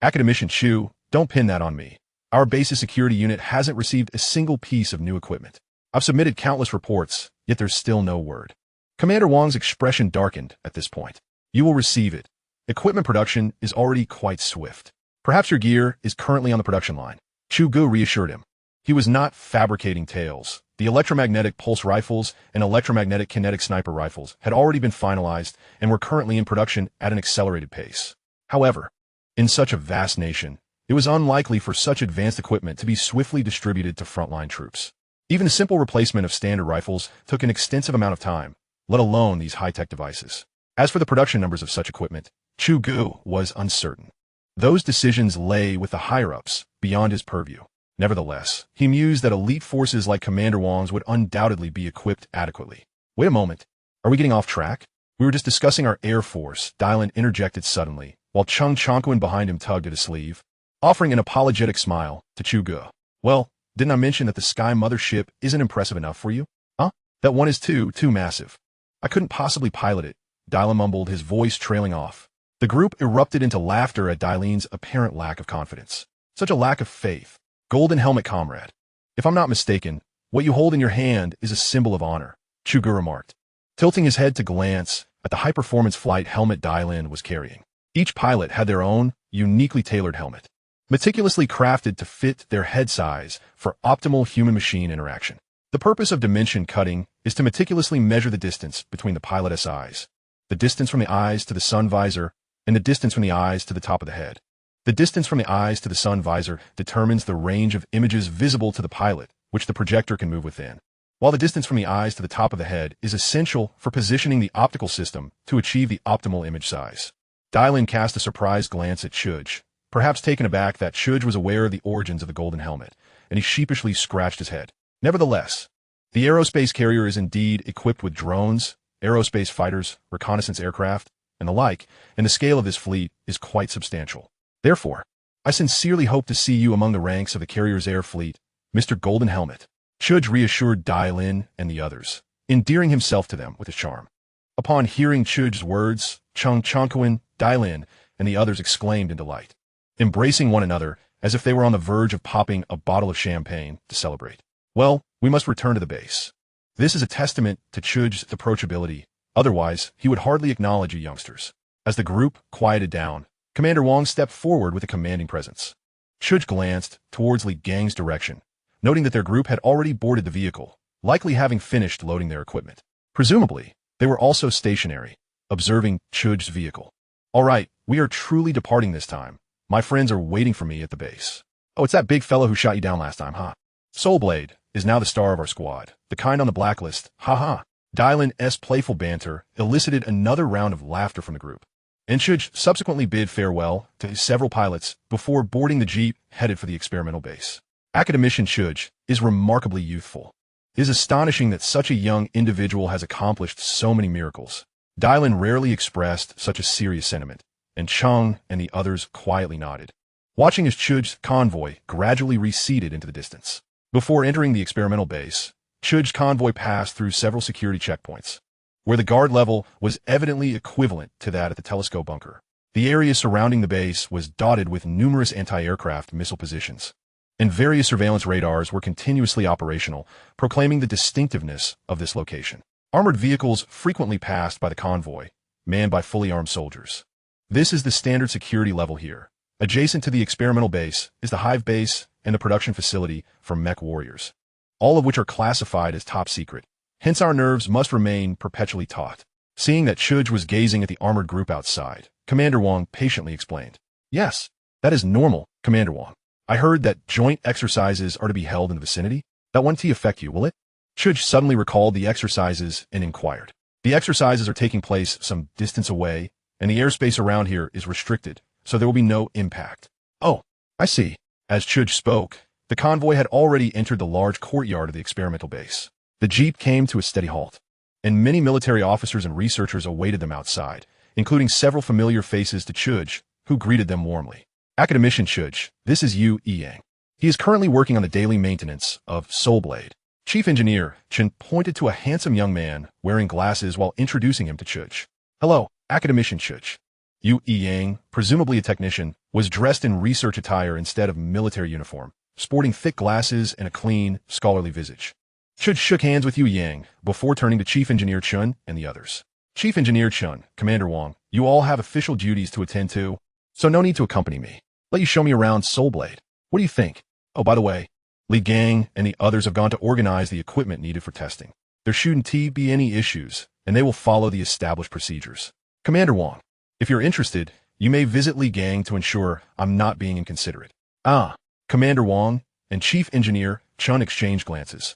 Academician Chu, don't pin that on me. Our base's security unit hasn't received a single piece of new equipment. I've submitted countless reports, yet there's still no word. Commander Wang's expression darkened at this point. You will receive it. Equipment production is already quite swift. Perhaps your gear is currently on the production line. Chu Ge reassured him. He was not fabricating tales. The electromagnetic pulse rifles and electromagnetic kinetic sniper rifles had already been finalized and were currently in production at an accelerated pace. However, in such a vast nation, it was unlikely for such advanced equipment to be swiftly distributed to frontline troops. Even a simple replacement of standard rifles took an extensive amount of time, let alone these high-tech devices. As for the production numbers of such equipment, Chu Ge was uncertain. Those decisions lay with the higher-ups, beyond his purview. Nevertheless, he mused that elite forces like Commander Wang's would undoubtedly be equipped adequately. Wait a moment. Are we getting off track? We were just discussing our Air Force, Dylan interjected suddenly, while Chung Chonkwin behind him tugged at his sleeve, offering an apologetic smile to Chu Ge. Well, didn't I mention that the Sky Mothership isn't impressive enough for you? Huh? That one is too massive. I couldn't possibly pilot it, Dylan mumbled, his voice trailing off. The group erupted into laughter at Dylan's apparent lack of confidence. Such a lack of faith. Golden helmet comrade. If I'm not mistaken, what you hold in your hand is a symbol of honor, Chu Ge remarked, tilting his head to glance at the high-performance flight helmet Dylan was carrying. Each pilot had their own, uniquely tailored helmet, meticulously crafted to fit their head size for optimal human-machine interaction. The purpose of dimension cutting is to meticulously measure the distance between the pilot's eyes, the distance from the eyes to the sun visor, and the distance from the eyes to the top of the head. The distance from the eyes to the sun visor determines the range of images visible to the pilot, which the projector can move within, while the distance from the eyes to the top of the head is essential for positioning the optical system to achieve the optimal image size. Dylan cast a surprised glance at Chu Ge, perhaps taken aback that Chu Ge was aware of the origins of the golden helmet, and he sheepishly scratched his head. Nevertheless, the aerospace carrier is indeed equipped with drones, aerospace fighters, reconnaissance aircraft, and the like, and the scale of this fleet is quite substantial. Therefore, I sincerely hope to see you among the ranks of the carrier's air fleet, Mr. Golden Helmet. Chu Ge reassured Dylan and the others, endearing himself to them with his charm. Upon hearing Chu Ge's words, Chung Chonkwin, Dylan, and the others exclaimed in delight, embracing one another as if they were on the verge of popping a bottle of champagne to celebrate. Well, we must return to the base. This is a testament to Chu Ge's approachability, otherwise he would hardly acknowledge you youngsters. As the group quieted down, Commander Wang stepped forward with a commanding presence. Chu Ge glanced towards Li Gang's direction, noting that their group had already boarded the vehicle, likely having finished loading their equipment. Presumably, they were also stationary, observing Chu Ge's vehicle. All right, we are truly departing this time. My friends are waiting for me at the base. Oh, it's that big fellow who shot you down last time, huh? Soulblade is now the star of our squad, the kind on the blacklist, haha. Dylan's playful banter elicited another round of laughter from the group, and Chu Ge subsequently bid farewell to several pilots before boarding the jeep headed for the experimental base. Academician Chu Ge is remarkably youthful. It is astonishing that such a young individual has accomplished so many miracles. Dylan rarely expressed such a serious sentiment, and Chung and the others quietly nodded, watching as Chu Ge's convoy gradually receded into the distance. Before entering the experimental base, Chu Ge's convoy passed through several security checkpoints, where the guard level was evidently equivalent to that at the telescope bunker. The area surrounding the base was dotted with numerous anti-aircraft missile positions, and various surveillance radars were continuously operational, proclaiming the distinctiveness of this location. Armored vehicles frequently passed by the convoy, manned by fully armed soldiers. This is the standard security level here. Adjacent to the experimental base is the hive base and the production facility for mech warriors, all of which are classified as top secret. Hence our nerves must remain perpetually taut. Seeing that Chu Ge was gazing at the armored group outside, Commander Wang patiently explained. Yes, that is normal, Commander Wang. I heard that joint exercises are to be held in the vicinity. That won't affect you, will it? Chu Ge suddenly recalled the exercises and inquired. The exercises are taking place some distance away, and the airspace around here is restricted, so there will be no impact. Oh, I see. As Chu Ge spoke, the convoy had already entered the large courtyard of the experimental base. The jeep came to a steady halt, and many military officers and researchers awaited them outside, including several familiar faces to Chu Ge, who greeted them warmly. Academician Chu Ge, this is Yu Yang. He is currently working on the daily maintenance of Soulblade. Chief Engineer Chen pointed to a handsome young man wearing glasses while introducing him to Chu Ge. Hello, Academician Chu Ge. Yu Yang, presumably a technician, was dressed in research attire instead of military uniform, sporting thick glasses and a clean, scholarly visage. Chu Ge shook hands with Yu Yang before turning to Chief Engineer Chen and the others. Chief Engineer Chen, Commander Wang, you all have official duties to attend to, so no need to accompany me. Let you show me around Soulblade. What do you think? Oh, by the way, Li Gang and the others have gone to organize the equipment needed for testing. There shouldn't be any issues, and they will follow the established procedures. Commander Wang, if you're interested, you may visit Li Gang to ensure I'm not being inconsiderate. Ah, Commander Wang and Chief Engineer Chun exchanged glances,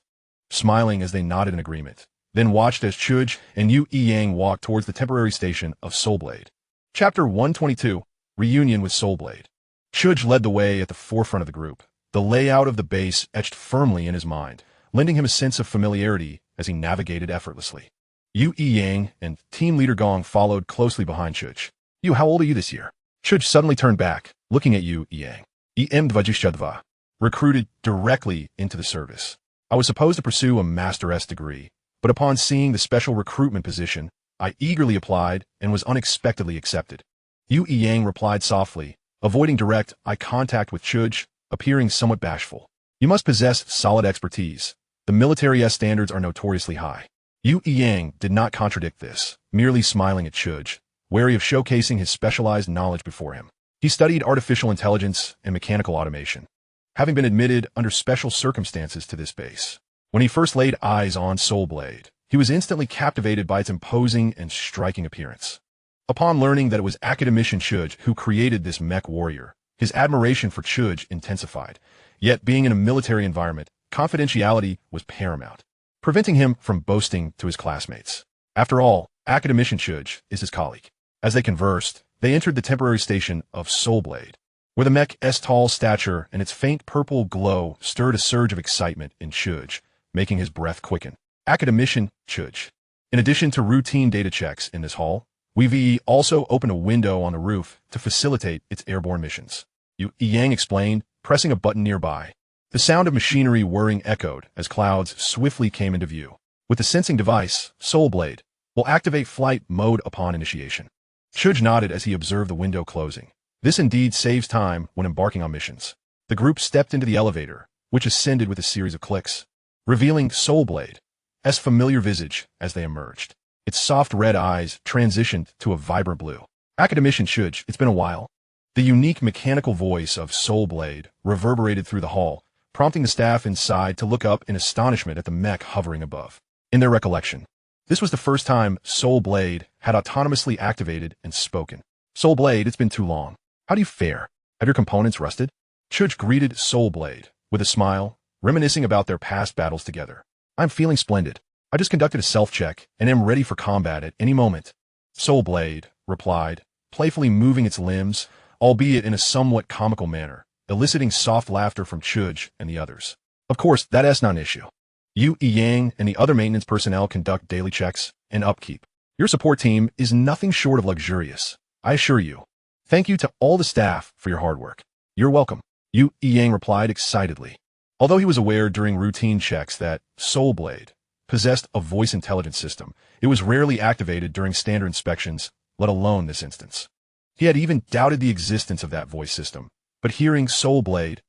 smiling as they nodded in agreement, then watched as Chu Ge and Yu Yang walked towards the temporary station of Soulblade. Chapter 122, Reunion with Soulblade. Chu Ge led the way at the forefront of the group, the layout of the base etched firmly in his mind, lending him a sense of familiarity as he navigated effortlessly. Yu Yang and team leader Gong followed closely behind Chu Ge. "You, how old are you this year?" Chu Ge suddenly turned back, looking at Yu Yang. "22, recruited directly into the service. I was supposed to pursue a Master's degree, but upon seeing the special recruitment position, I eagerly applied and was unexpectedly accepted." Yu Yang replied softly, avoiding direct eye contact with Chu Ge, appearing somewhat bashful. "You must possess solid expertise. The military standards are notoriously high." Yu Yang did not contradict this, merely smiling at Chu Ge, wary of showcasing his specialized knowledge before him. He studied artificial intelligence and mechanical automation, having been admitted under special circumstances to this base. When he first laid eyes on Soulblade, he was instantly captivated by its imposing and striking appearance. Upon learning that it was Academician Chu Ge who created this mech warrior, his admiration for Chu Ge intensified. Yet, being in a military environment, confidentiality was paramount, preventing him from boasting to his classmates. After all, Academician Chu Ge is his colleague. As they conversed, they entered the temporary station of Soulblade, where the mech's tall stature and its faint purple glow stirred a surge of excitement in Chu Ge, making his breath quicken. Academician Chu Ge. In addition to routine data checks in this hall, we've also opened a window on the roof to facilitate its airborne missions. Yu Yang explained, pressing a button nearby. The sound of machinery whirring echoed as clouds swiftly came into view. With the sensing device, Soulblade will activate flight mode upon initiation. Chu Ge nodded as he observed the window closing. This indeed saves time when embarking on missions. The group stepped into the elevator, which ascended with a series of clicks, revealing Soulblade's familiar visage as they emerged. Its soft red eyes transitioned to a vibrant blue. "Academician Chu Ge, it's been a while." The unique mechanical voice of Soulblade reverberated through the hall, prompting the staff inside to look up in astonishment at the mech hovering above. In their recollection, this was the first time Soulblade had autonomously activated and spoken. "Soulblade, it's been too long. How do you fare? Have your components rusted?" Chu Ge greeted Soulblade with a smile, reminiscing about their past battles together. "I'm feeling splendid. I just conducted a self-check and am ready for combat at any moment." Soulblade replied, playfully moving its limbs, albeit in a somewhat comical manner, eliciting soft laughter from Chu Ge and the others. "Of course, that's not an issue. Yu Yang and the other maintenance personnel conduct daily checks and upkeep. Your support team is nothing short of luxurious, I assure you. Thank you to all the staff for your hard work." "You're welcome," Yu Yang replied excitedly. Although he was aware during routine checks that Soulblade possessed a voice intelligence system, it was rarely activated during standard inspections, let alone this instance. He had even doubted the existence of that voice system, but hearing Soulblade's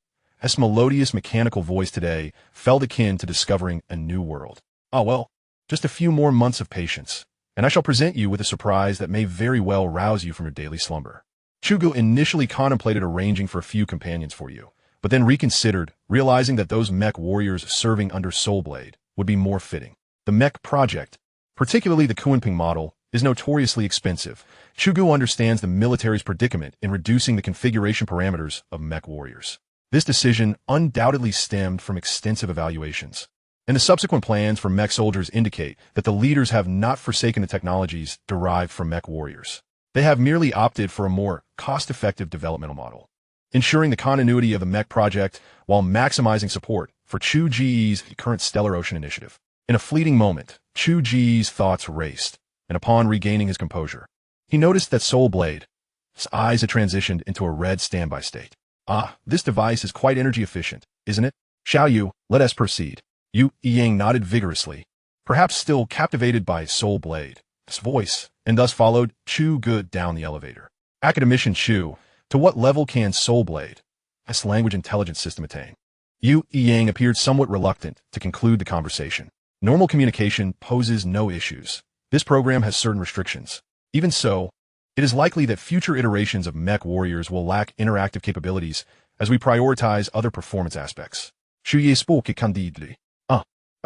melodious mechanical voice today felt akin to discovering a new world. "Ah well, just a few more months of patience, and I shall present you with a surprise that may very well rouse you from your daily slumber." Chu Ge initially contemplated arranging for a few companions for you, but then reconsidered, realizing that those mech warriors serving under Soulblade would be more fitting. The mech project, particularly the Kunping model, is notoriously expensive. Chu Ge understands the military's predicament in reducing the configuration parameters of mech warriors. This decision undoubtedly stemmed from extensive evaluations, and the subsequent plans for mech soldiers indicate that the leaders have not forsaken the technologies derived from mech warriors. They have merely opted for a more cost-effective developmental model, ensuring the continuity of the mech project while maximizing support for Chu Ge's current Stellar Ocean initiative. In a fleeting moment, Chu Ge's thoughts raced, and upon regaining his composure, he noticed that Soulblade's eyes had transitioned into a red standby state. "Ah, this device is quite energy efficient, isn't it? Shall you, let us proceed." Yu Yang nodded vigorously, perhaps still captivated by Soulblade's voice, and thus followed Chu Ge down the elevator. "Academician Chu, to what level can Soulblade's language intelligence system attain?" Yu Yang appeared somewhat reluctant to conclude the conversation. "Normal communication poses no issues. This program has certain restrictions. Even so, it is likely that future iterations of mech warriors will lack interactive capabilities as we prioritize other performance aspects." Chu Ge spoke candidly.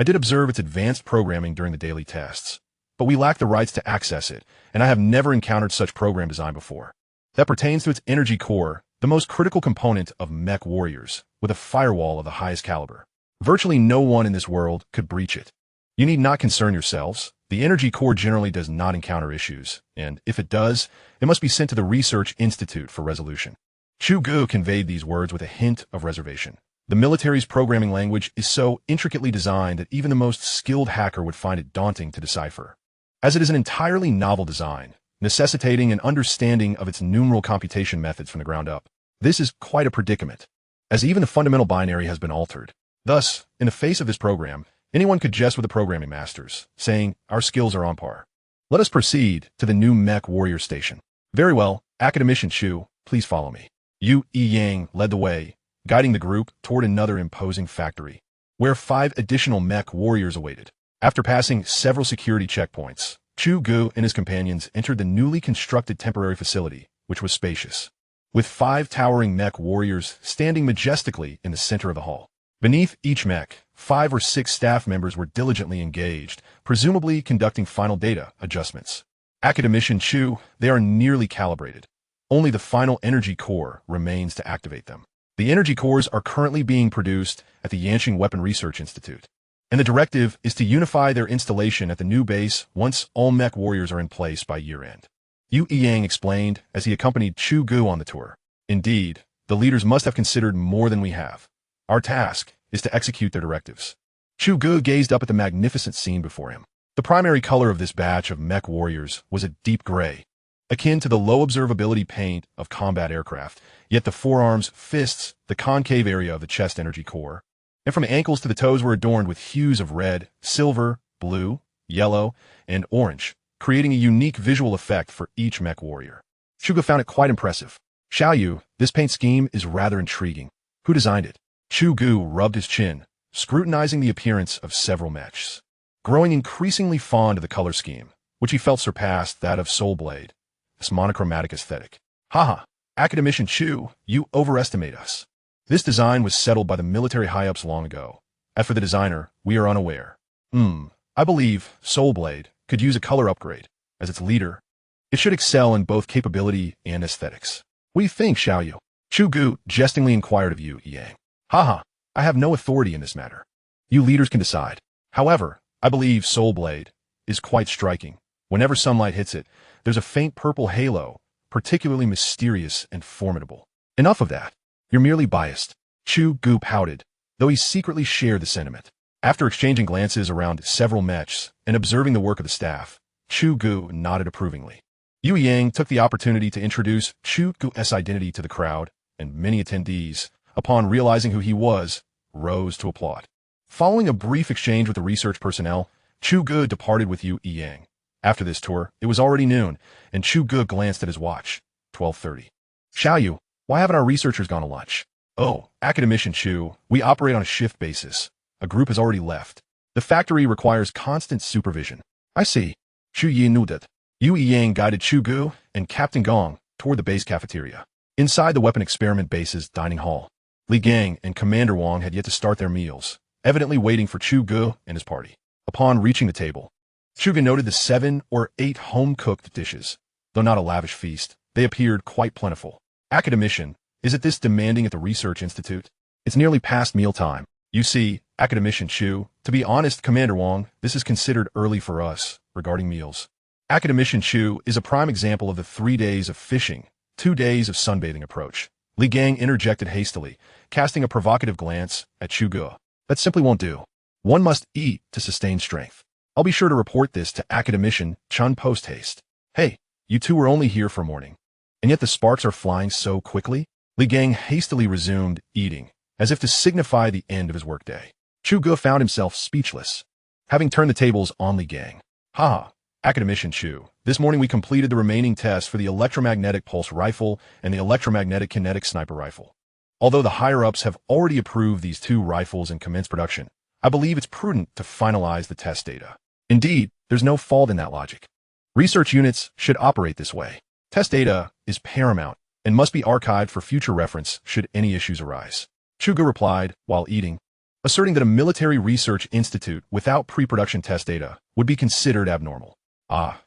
I did observe its advanced programming during the daily tests, but we lack the rights to access it, and I have never encountered such program design before. That pertains to its energy core, the most critical component of mech warriors, with a firewall of the highest caliber. Virtually no one in this world could breach it. You need not concern yourselves. The energy core generally does not encounter issues, and if it does, it must be sent to the Research Institute for resolution. Chu Ge conveyed these words with a hint of reservation. The military's programming language is so intricately designed that even the most skilled hacker would find it daunting to decipher. As it is an entirely novel design, necessitating an understanding of its numeral computation methods from the ground up, this is quite a predicament, as even the fundamental binary has been altered. Thus, in the face of this program, anyone could jest with the programming masters, saying, our skills are on par. Let us proceed to the new mech warrior station. Very well, Academician Chu, please follow me. Yu Yang led the way, guiding the group toward another imposing factory, where 5 additional mech warriors awaited. After passing several security checkpoints, Chu Ge and his companions entered the newly constructed temporary facility, which was spacious, with 5 towering mech warriors standing majestically in the center of the hall. Beneath each mech, 5 or 6 staff members were diligently engaged, presumably conducting final data adjustments. Academician Chu, they are nearly calibrated. Only the final energy core remains to activate them. The energy cores are currently being produced at the Yanqing Weapon Research Institute, and the directive is to unify their installation at the new base once all mech warriors are in place by year-end. Yu Yang explained as he accompanied Chu Ge on the tour. Indeed, the leaders must have considered more than we have. Our task is to execute their directives. Chu Ge gazed up at the magnificent scene before him. The primary color of this batch of mech warriors was a deep gray, akin to the low observability paint of combat aircraft, yet the forearms, fists, the concave area of the chest energy core, and from ankles to the toes were adorned with hues of red, silver, blue, yellow, and orange, creating a unique visual effect for each mech warrior. Chu Ge found it quite impressive. Xiaoyu, this paint scheme is rather intriguing. Who designed it? Chu Ge rubbed his chin, scrutinizing the appearance of several mechs, growing increasingly fond of the color scheme, which he felt surpassed that of soulblade, this monochromatic aesthetic. Haha, Academician Chu, you overestimate us. This design was settled by the military high-ups long ago. As for the designer, we are unaware. I believe soulblade could use a color upgrade. As its leader, it should excel in both capability and aesthetics. What do you think, Xiaoyu? Chu Ge jestingly inquired of Yu Yang. Haha, I have no authority in this matter. You leaders can decide. However, I believe soulblade is quite striking. Whenever sunlight hits it, there's a faint purple halo, particularly mysterious and formidable. Enough of that. You're merely biased. Chu Ge pouted, though he secretly shared the sentiment. After exchanging glances around several mechs and observing the work of the staff, Chu Ge nodded approvingly. Yu Yang took the opportunity to introduce Chu Ge's identity to the crowd, and many attendees, upon realizing who he was, rose to applaud. Following a brief exchange with the research personnel, Chu Ge departed with Yu Yang. After this tour, it was already noon, and Chu Ge glanced at his watch. 12:30. Xiaoyu, why haven't our researchers gone to lunch? Oh, Academician Chu, we operate on a shift basis. A group has already left. The factory requires constant supervision. I see. Chu Yi nodded. Yu Yang guided Chu Ge and Captain Gong toward the base cafeteria. Inside the weapon experiment base's dining hall, Li Gang and Commander Wang had yet to start their meals, evidently waiting for Chu Ge and his party. Upon reaching the table, Chu Ge noted the 7 or 8 home-cooked dishes. Though not a lavish feast, they appeared quite plentiful. Academician, is it this demanding at the Research Institute? It's nearly past mealtime. You see, Academician Chu, to be honest, Commander Wang, this is considered early for us, regarding meals. Academician Chu is a prime example of the 3 days of fishing, 2 days of sunbathing approach. Li Gang interjected hastily, casting a provocative glance at Chu Ge. That simply won't do. One must eat to sustain strength. I'll be sure to report this to Academician Chun post-haste. Hey, you two were only here for morning, and yet the sparks are flying so quickly? Li Gang hastily resumed eating, as if to signify the end of his workday. Chu Ge found himself speechless, having turned the tables on Li Gang. Haha, Academician Chu, this morning we completed the remaining tests for the electromagnetic pulse rifle and the electromagnetic kinetic sniper rifle. Although the higher-ups have already approved these 2 rifles and commenced production, I believe it's prudent to finalize the test data. Indeed, there's no fault in that logic. Research units should operate this way. Test data is paramount and must be archived for future reference should any issues arise. Chu Ge replied while eating. asserting that a military research institute without pre-production test data would be considered abnormal.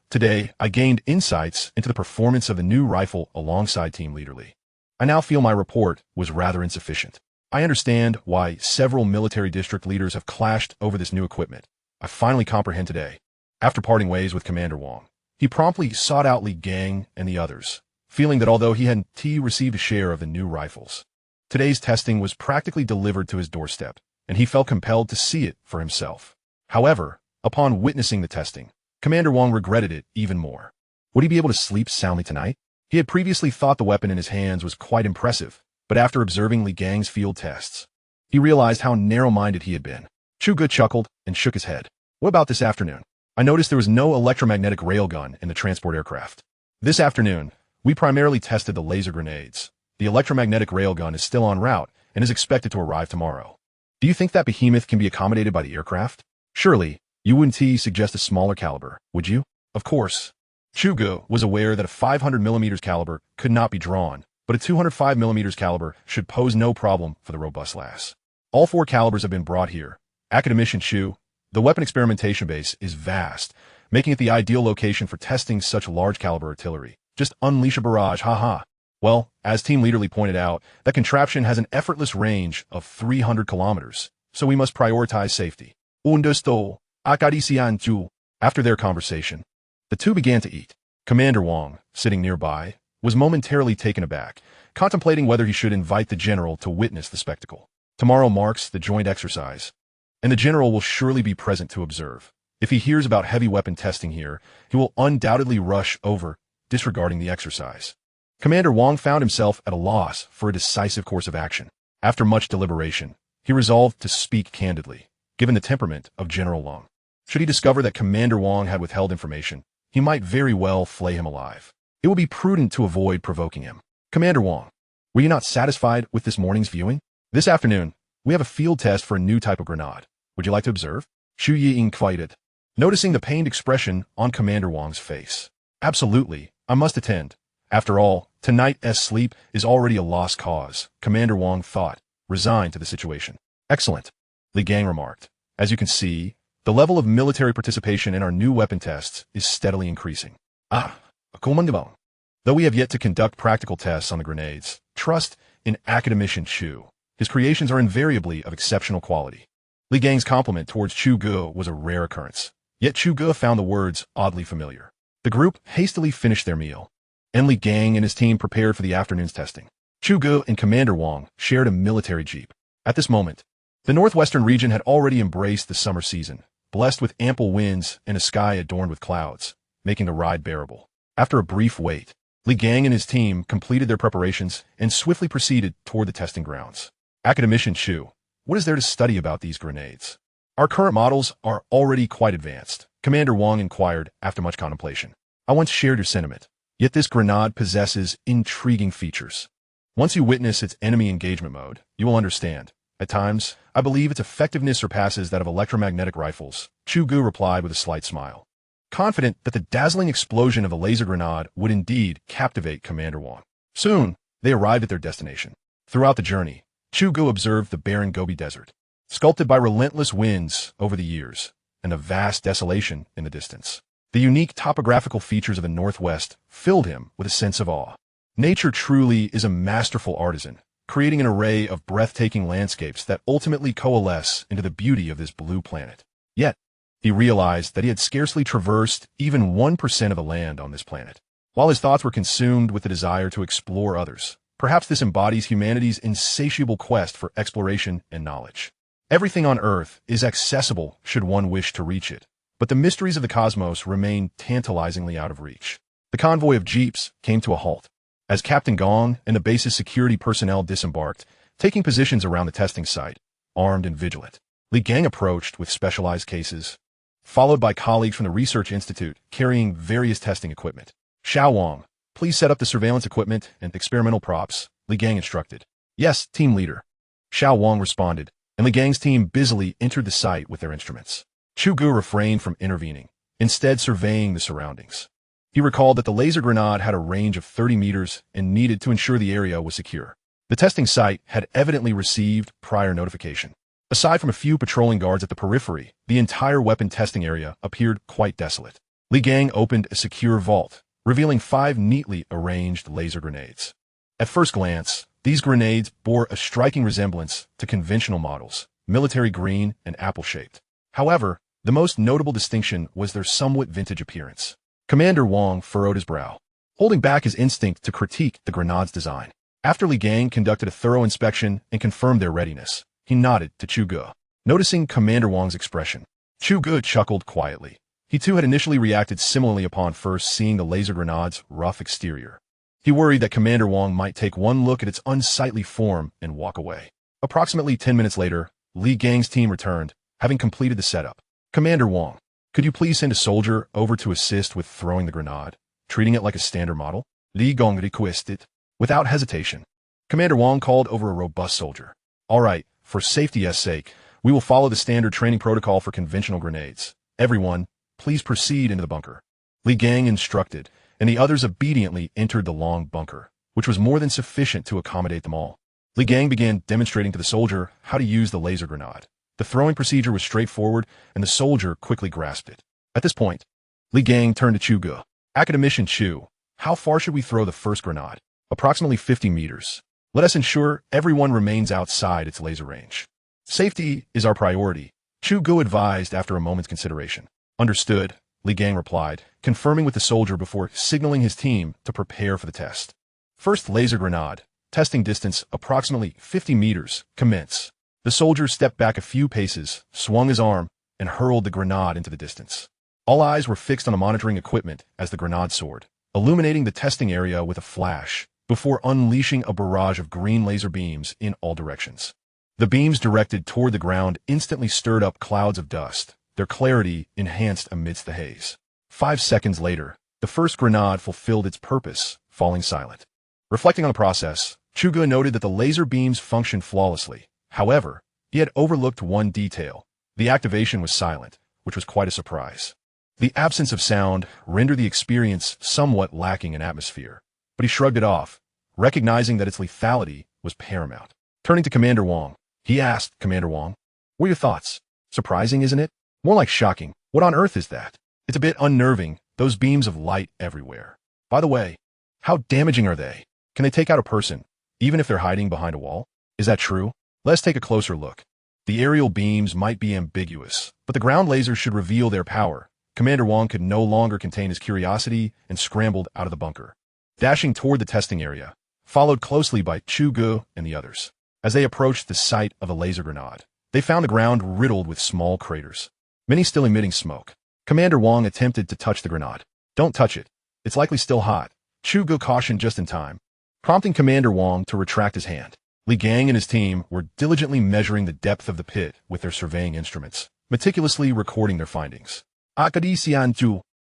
Today, I gained insights into the performance of the new rifle alongside Team Leader Lee. I now feel my report was rather insufficient. I understand why several military district leaders have clashed over this new equipment. I finally comprehend today. After parting ways with Commander Wang, he promptly sought out Li Gang and the others, feeling that although he hadn't received a share of the new rifles, today's testing was practically delivered to his doorstep, and he felt compelled to see it for himself. However, upon witnessing the testing, Commander Wang regretted it even more. Would he be able to sleep soundly tonight? He had previously thought the weapon in his hands was quite impressive, but after observing Li Gang's field tests, he realized how narrow-minded he had been. Chu Ge chuckled and shook his head. What about this afternoon? I noticed there was no electromagnetic railgun in the transport aircraft. This afternoon, we primarily tested the laser grenades. The electromagnetic railgun is still en route and is expected to arrive tomorrow. Do you think that behemoth can be accommodated by the aircraft? Surely, you wouldn't suggest a smaller caliber, would you? Of course. Chu Ge was aware that a 500mm caliber could not be drawn, but a 205mm caliber should pose no problem for the robust lass. All 4 calibers have been brought here. Academician Chu, the weapon experimentation base is vast, making it the ideal location for testing such large caliber artillery. Just unleash a barrage, haha. Well, as Team Leader Lee pointed out, that contraption has an effortless range of 300 kilometers, so we must prioritize safety. Understood. Academician Chu. After their conversation, the two began to eat. Commander Wang, sitting nearby, was momentarily taken aback, contemplating whether he should invite the general to witness the spectacle. Tomorrow marks the joint exercise, and the general will surely be present to observe. If he hears about heavy weapon testing here, he will undoubtedly rush over, disregarding the exercise. Commander Wang found himself at a loss for a decisive course of action. After much deliberation, he resolved to speak candidly, given the temperament of General Long. Should he discover that Commander Wang had withheld information, he might very well flay him alive. It would be prudent to avoid provoking him. Commander Wang, were you not satisfied with this morning's viewing? This afternoon, we have a field test for a new type of grenade. Would you like to observe? Chu Ge inquired, noticing the pained expression on Commander Wang's face. Absolutely, I must attend. After all, tonight's sleep is already a lost cause, Commander Wang thought, resigned to the situation. Excellent, Li Gang remarked. As you can see, the level of military participation in our new weapon tests is steadily increasing. Though we have yet to conduct practical tests on the grenades, trust in Academician Chu. His creations are invariably of exceptional quality. Li Gang's compliment towards Chu Ge was a rare occurrence, yet Chu Ge found the words oddly familiar. The group hastily finished their meal, and Li Gang and his team prepared for the afternoon's testing. Chu Ge and Commander Wang shared a military jeep. At this moment, the northwestern region had already embraced the summer season, blessed with ample winds and a sky adorned with clouds, making the ride bearable. After a brief wait, Li Gang and his team completed their preparations and swiftly proceeded toward the testing grounds. Academician Chu, what is there to study about these grenades? Our current models are already quite advanced, Commander Wang inquired after much contemplation. I once shared your sentiment, yet this grenade possesses intriguing features. Once you witness its enemy engagement mode, you will understand. At times, I believe its effectiveness surpasses that of electromagnetic rifles, Chu Ge replied with a slight smile, confident that the dazzling explosion of the laser grenade would indeed captivate Commander Wang. Soon, they arrived at their destination. Throughout the journey, Chu Ge observed the barren Gobi Desert, sculpted by relentless winds over the years, and a vast desolation in the distance. The unique topographical features of the Northwest filled him with a sense of awe. Nature truly is a masterful artisan, creating an array of breathtaking landscapes that ultimately coalesce into the beauty of this blue planet. Yet, he realized that he had scarcely traversed even 1% of the land on this planet. While his thoughts were consumed with the desire to explore others, perhaps this embodies humanity's insatiable quest for exploration and knowledge. Everything on Earth is accessible should one wish to reach it, but the mysteries of the cosmos remain tantalizingly out of reach. The convoy of jeeps came to a halt, as Captain Gong and the base's security personnel disembarked, taking positions around the testing site, armed and vigilant. Li Gang approached with specialized cases, followed by colleagues from the Research Institute carrying various testing equipment. Xiao Wang, please set up the surveillance equipment and experimental props, Li Gang instructed. Yes, team leader. Xiao Wang responded, and Li Gang's team busily entered the site with their instruments. Chu Ge refrained from intervening, instead surveying the surroundings. He recalled that the laser grenade had a range of 30 meters and needed to ensure the area was secure. The testing site had evidently received prior notification. Aside from a few patrolling guards at the periphery, the entire weapon testing area appeared quite desolate. Li Gang opened a secure vault, revealing 5 neatly arranged laser grenades. At first glance, these grenades bore a striking resemblance to conventional models, military green and apple-shaped. However, the most notable distinction was their somewhat vintage appearance. Commander Wong furrowed his brow, holding back his instinct to critique the grenade's design. After Li Gang conducted a thorough inspection and confirmed their readiness, he nodded to Chu Ge. Noticing Commander Wong's expression, Chu Ge chuckled quietly. He too had initially reacted similarly upon first seeing the laser grenade's rough exterior. He worried that Commander Wong might take one look at its unsightly form and walk away. Approximately 10 minutes later, Li Gang's team returned, having completed the setup. Commander Wong, could you please send a soldier over to assist with throwing the grenade, treating it like a standard model? Li Gang requested. Without hesitation, Commander Wong called over a robust soldier. All right, for safety's sake, we will follow the standard training protocol for conventional grenades. Everyone, please proceed into the bunker. Li Gang instructed, and the others obediently entered the long bunker, which was more than sufficient to accommodate them all. Li Gang began demonstrating to the soldier how to use the laser grenade. The throwing procedure was straightforward, and the soldier quickly grasped it. At this point, Li Gang turned to Chu Ge. Academician Chu, how far should we throw the first grenade? Approximately 50 meters. Let us ensure everyone remains outside its laser range. Safety is our priority, Chu Ge advised after a moment's consideration. Understood, Li Gang replied, confirming with the soldier before signaling his team to prepare for the test. First laser grenade, testing distance approximately 50 meters, commence. The soldier stepped back a few paces, swung his arm, and hurled the grenade into the distance. All eyes were fixed on the monitoring equipment as the grenade soared, illuminating the testing area with a flash, before unleashing a barrage of green laser beams in all directions. The beams directed toward the ground instantly stirred up clouds of dust, their clarity enhanced amidst the haze. 5 seconds later, the first grenade fulfilled its purpose, falling silent. Reflecting on the process, Chu Ge noted that the laser beams functioned flawlessly. However, he had overlooked one detail. The activation was silent, which was quite a surprise. The absence of sound rendered the experience somewhat lacking in atmosphere, but he shrugged it off, recognizing that its lethality was paramount. Turning to Commander Wong, he asked Commander Wong, "What are your thoughts? Surprising, isn't it? More like shocking. What on earth is that? It's a bit unnerving, those beams of light everywhere. By the way, how damaging are they? Can they take out a person, even if they're hiding behind a wall? Is that true? Let's take a closer look. The aerial beams might be ambiguous, but the ground lasers should reveal their power." Commander Wong could no longer contain his curiosity and scrambled out of the bunker, dashing toward the testing area, followed closely by Chu Ge and the others. As they approached the site of the laser grenade, they found the ground riddled with small craters, many still emitting smoke. Commander Wong attempted to touch the grenade. "Don't touch it. It's likely still hot," Chu Ge cautioned just in time, prompting Commander Wong to retract his hand. Li Gang and his team were diligently measuring the depth of the pit with their surveying instruments, meticulously recording their findings. Academician,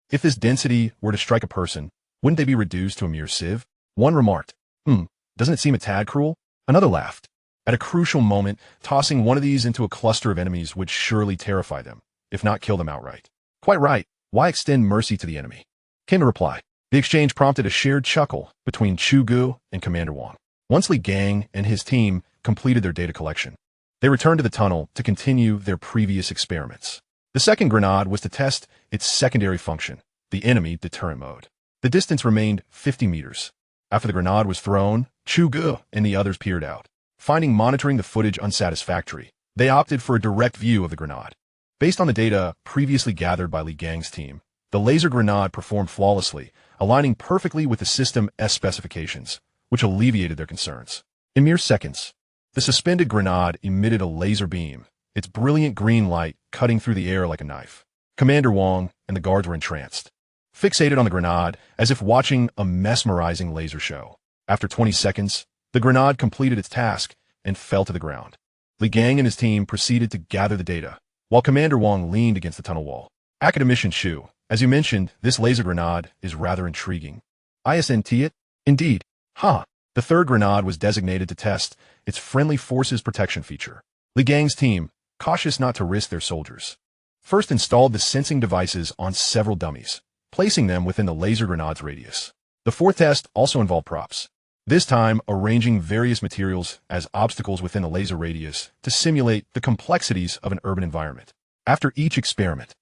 if this density were to strike a person, wouldn't they be reduced to a mere sieve? One remarked, doesn't it seem a tad cruel? Another laughed. At a crucial moment, tossing one of these into a cluster of enemies would surely terrify them, if not kill them outright. Quite right, why extend mercy to the enemy? Came a reply. The exchange prompted a shared chuckle between Chu Ge and Commander Wong. Once Li Gang and his team completed their data collection, they returned to the tunnel to continue their previous experiments. The second grenade was to test its secondary function, the enemy deterrent mode. The distance remained 50 meters. After the grenade was thrown, Chu Ge and the others peered out. Finding monitoring the footage unsatisfactory, they opted for a direct view of the grenade. Based on the data previously gathered by Li Gang's team, the laser grenade performed flawlessly, aligning perfectly with the system's specifications, which alleviated their concerns. In mere seconds, the suspended grenade emitted a laser beam, its brilliant green light cutting through the air like a knife. Commander Wong and the guards were entranced, fixated on the grenade as if watching a mesmerizing laser show. After 20 seconds, the grenade completed its task and fell to the ground. Li Gang and his team proceeded to gather the data, while Commander Wong leaned against the tunnel wall. Academician Chu, as you mentioned, this laser grenade is rather intriguing. Isn't it? Indeed. The third grenade was designated to test its friendly forces protection feature. Li Gang's team, cautious not to risk their soldiers, first installed the sensing devices on several dummies, placing them within the laser grenade's radius. The fourth test also involved props. this time arranging various materials as obstacles within the laser radius to simulate the complexities of an urban environment. After each experiment,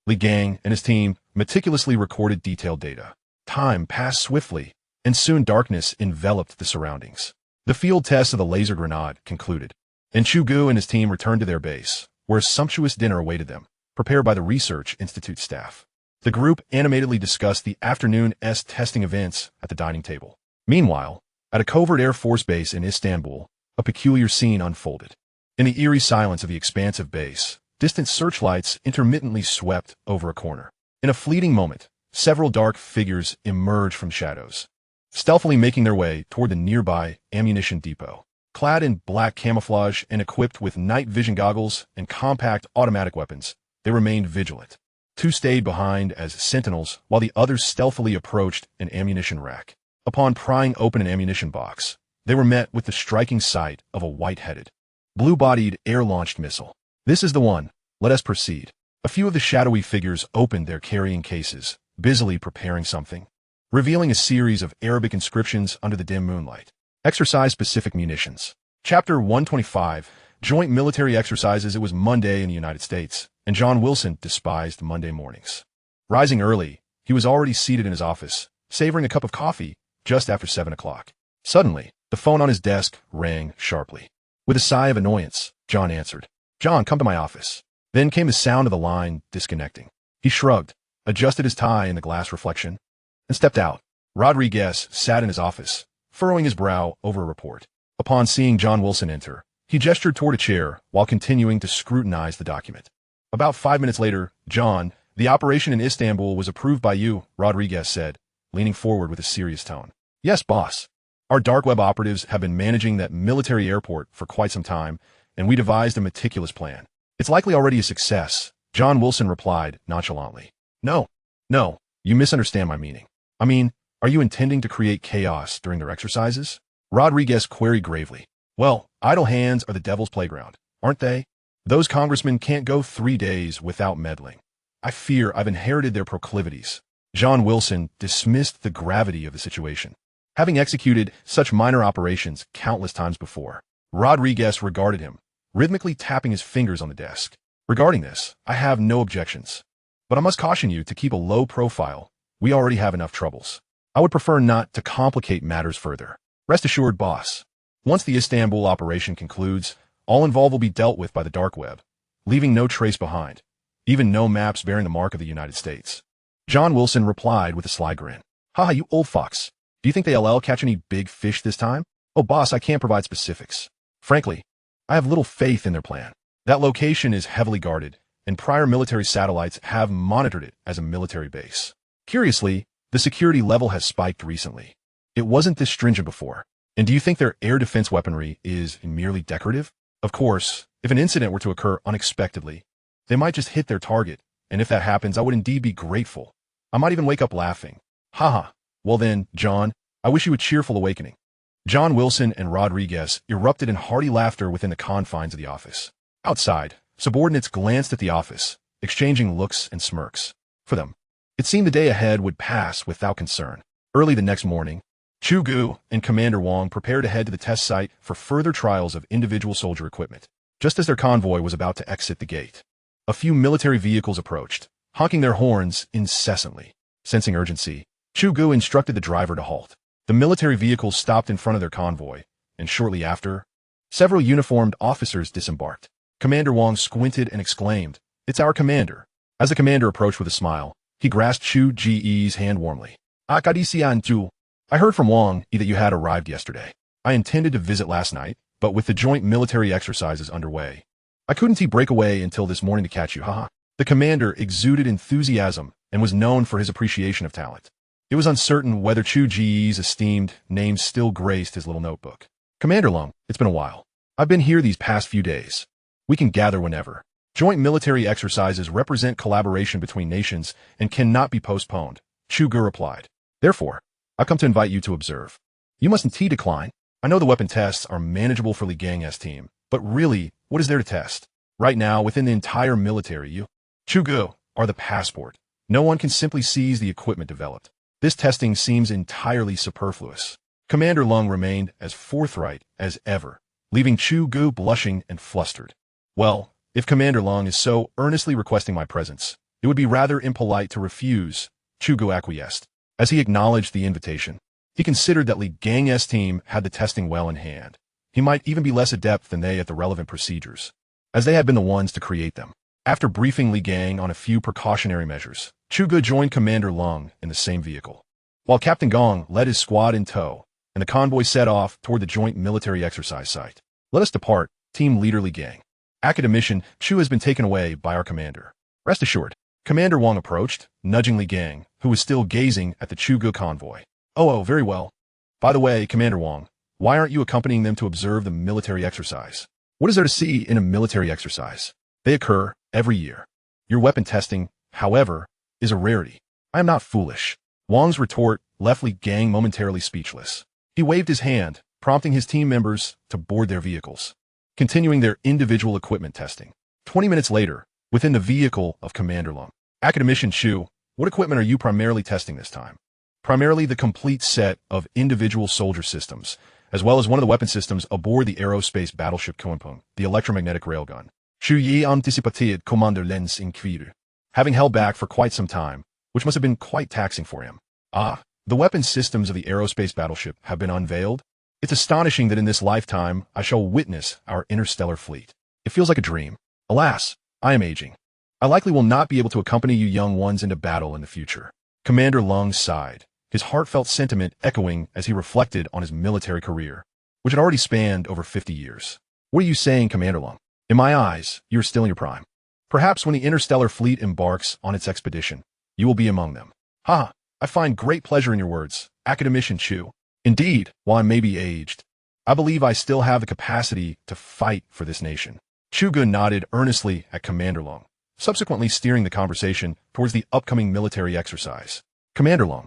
Li Gang and his team meticulously recorded detailed data. Time passed swiftly, and soon darkness enveloped the surroundings. The field test of the laser grenade concluded, and Chu Ge and his team returned to their base, where a sumptuous dinner awaited them, prepared by the Research Institute staff. The group animatedly discussed the afternoon's testing events at the dining table. Meanwhile, at a covert Air Force base in Istanbul, a peculiar scene unfolded. In the eerie silence of the expansive base, distant searchlights intermittently swept over a corner. In a fleeting moment, several dark figures emerged from shadows, stealthily making their way toward the nearby ammunition depot. Clad in black camouflage and equipped with night vision goggles and compact automatic weapons, they remained vigilant. Two stayed behind as sentinels while the others stealthily approached an ammunition rack. Upon prying open an ammunition box, they were met with the striking sight of a white-headed, blue-bodied air-launched missile. "This is the one. Let us proceed." A few of the shadowy figures opened their carrying cases, busily preparing something, revealing a series of Arabic inscriptions under the dim moonlight. Exercise-specific munitions. Chapter 125, Joint Military Exercises. It was Monday in the United States, and John Wilson despised Monday mornings. Rising early, he was already seated in his office, savoring a cup of coffee just after 7 o'clock. Suddenly, the phone on his desk rang sharply. With a sigh of annoyance, John answered. "John, come to my office." Then came the sound of the line disconnecting. He shrugged, adjusted his tie in the glass reflection, and stepped out. Rodriguez sat in his office, furrowing his brow over a report. Upon seeing John Wilson enter, he gestured toward a chair while continuing to scrutinize the document. About 5 minutes later, "John, the operation in Istanbul was approved by you," Rodriguez said, leaning forward with a serious tone. "Yes, boss. Our dark web operatives have been managing that military airport for quite some time, and we devised a meticulous plan. It's likely already a success," John Wilson replied nonchalantly. No, you misunderstand my meaning. I mean, are you intending to create chaos during their exercises?" Rodriguez queried gravely. "Well, idle hands are the devil's playground, aren't they? Those congressmen can't go 3 days without meddling. I fear I've inherited their proclivities." John Wilson dismissed the gravity of the situation, having executed such minor operations countless times before. Rodriguez regarded him, rhythmically tapping his fingers on the desk. "Regarding this, I have no objections. But I must caution you to keep a low profile. We already have enough troubles. I would prefer not to complicate matters further. Rest assured, boss. Once the Istanbul operation concludes, all involved will be dealt with by the dark web, leaving no trace behind, even no maps bearing the mark of the United States." John Wilson replied with a sly grin. "Haha, you old fox. Do you think the LL catch any big fish this time?" "Oh, boss, I can't provide specifics. Frankly, I have little faith in their plan. That location is heavily guarded, and prior military satellites have monitored it as a military base. Curiously, the security level has spiked recently. It wasn't this stringent before. And do you think their air defense weaponry is merely decorative? Of course, if an incident were to occur unexpectedly, they might just hit their target, and if that happens, I would indeed be grateful. I might even wake up laughing. Haha. Well then, John, I wish you a cheerful awakening." John Wilson and Rodriguez erupted in hearty laughter within the confines of the office. Outside, subordinates glanced at the office, exchanging looks and smirks. For them, it seemed the day ahead would pass without concern. Early the next morning, Chu Ge and Commander Wang prepared to head to the test site for further trials of individual soldier equipment. Just as their convoy was about to exit the gate, a few military vehicles approached, honking their horns incessantly. Sensing urgency, Chu Ge instructed the driver to halt. The military vehicles stopped in front of their convoy, and shortly after, several uniformed officers disembarked. Commander Wang squinted and exclaimed, "It's our commander." As the commander approached with a smile, he grasped Chu Ge's hand warmly. "Academician Chu. I heard from Wang that you had arrived yesterday. I intended to visit last night, but with the joint military exercises underway, I couldn't break away until this morning to catch you, haha." The commander exuded enthusiasm and was known for his appreciation of talent. It was uncertain whether Chu Ge's esteemed name still graced his little notebook. "Commander Long, it's been a while. I've been here these past few days. We can gather whenever. Joint military exercises represent collaboration between nations and cannot be postponed," Chu Ge replied. "Therefore, I've come to invite you to observe. You mustn't decline. I know the weapon tests are manageable for Li Gang's team, but really, what is there to test? Right now, within the entire military, you, Chu Ge, are the passport. No one can simply seize the equipment developed. This testing seems entirely superfluous." Commander Lung remained as forthright as ever, leaving Chu Ge blushing and flustered. Well, if Commander Lung is so earnestly requesting my presence, it would be rather impolite to refuse, Chu Ge acquiesced. As he acknowledged the invitation, he considered that Li Gang's team had the testing well in hand. He might even be less adept than they at the relevant procedures, as they had been the ones to create them. After briefing Li Gang on a few precautionary measures, Chu Ge joined Commander Lung in the same vehicle, while Captain Gong led his squad in tow, and the convoy set off toward the joint military exercise site. Let us depart, Team Leader Li Gang. Academician, Chu has been taken away by our commander. Rest assured. Commander Wang approached, nudging Li Gang, who was still gazing at the Chu Ge convoy. Oh, very well. By the way, Commander Wang, why aren't you accompanying them to observe the military exercise? What is there to see in a military exercise? They occur every year. Your weapon testing, however, is a rarity. I am not foolish. Wang's retort left Li Gang momentarily speechless. He waved his hand, prompting his team members to board their vehicles, continuing their individual equipment testing. 20 minutes later, within the vehicle of Commander Lung, Academician Chu, what equipment are you primarily testing this time? Primarily the complete set of individual soldier systems, as well as one of the weapon systems aboard the Aerospace battleship Kunpeng, the electromagnetic railgun. Chu Ge anticipated Commander Len's inquiry, having held back for quite some time, which must have been quite taxing for him. Ah, the weapon systems of the Aerospace battleship have been unveiled? It's astonishing that in this lifetime I shall witness our interstellar fleet. It feels like a dream. Alas, I am aging. I likely will not be able to accompany you young ones into battle in the future. Commander Lung sighed, his heartfelt sentiment echoing as he reflected on his military career, which had already spanned over 50 years. What are you saying, Commander Lung? In my eyes, you are still in your prime. Perhaps when the interstellar fleet embarks on its expedition, you will be among them. Ha! I find great pleasure in your words, Academician Chu. Indeed, while I may be aged, I believe I still have the capacity to fight for this nation. Chu Ge nodded earnestly at Commander Lung, subsequently steering the conversation towards the upcoming military exercise. Commander Lung,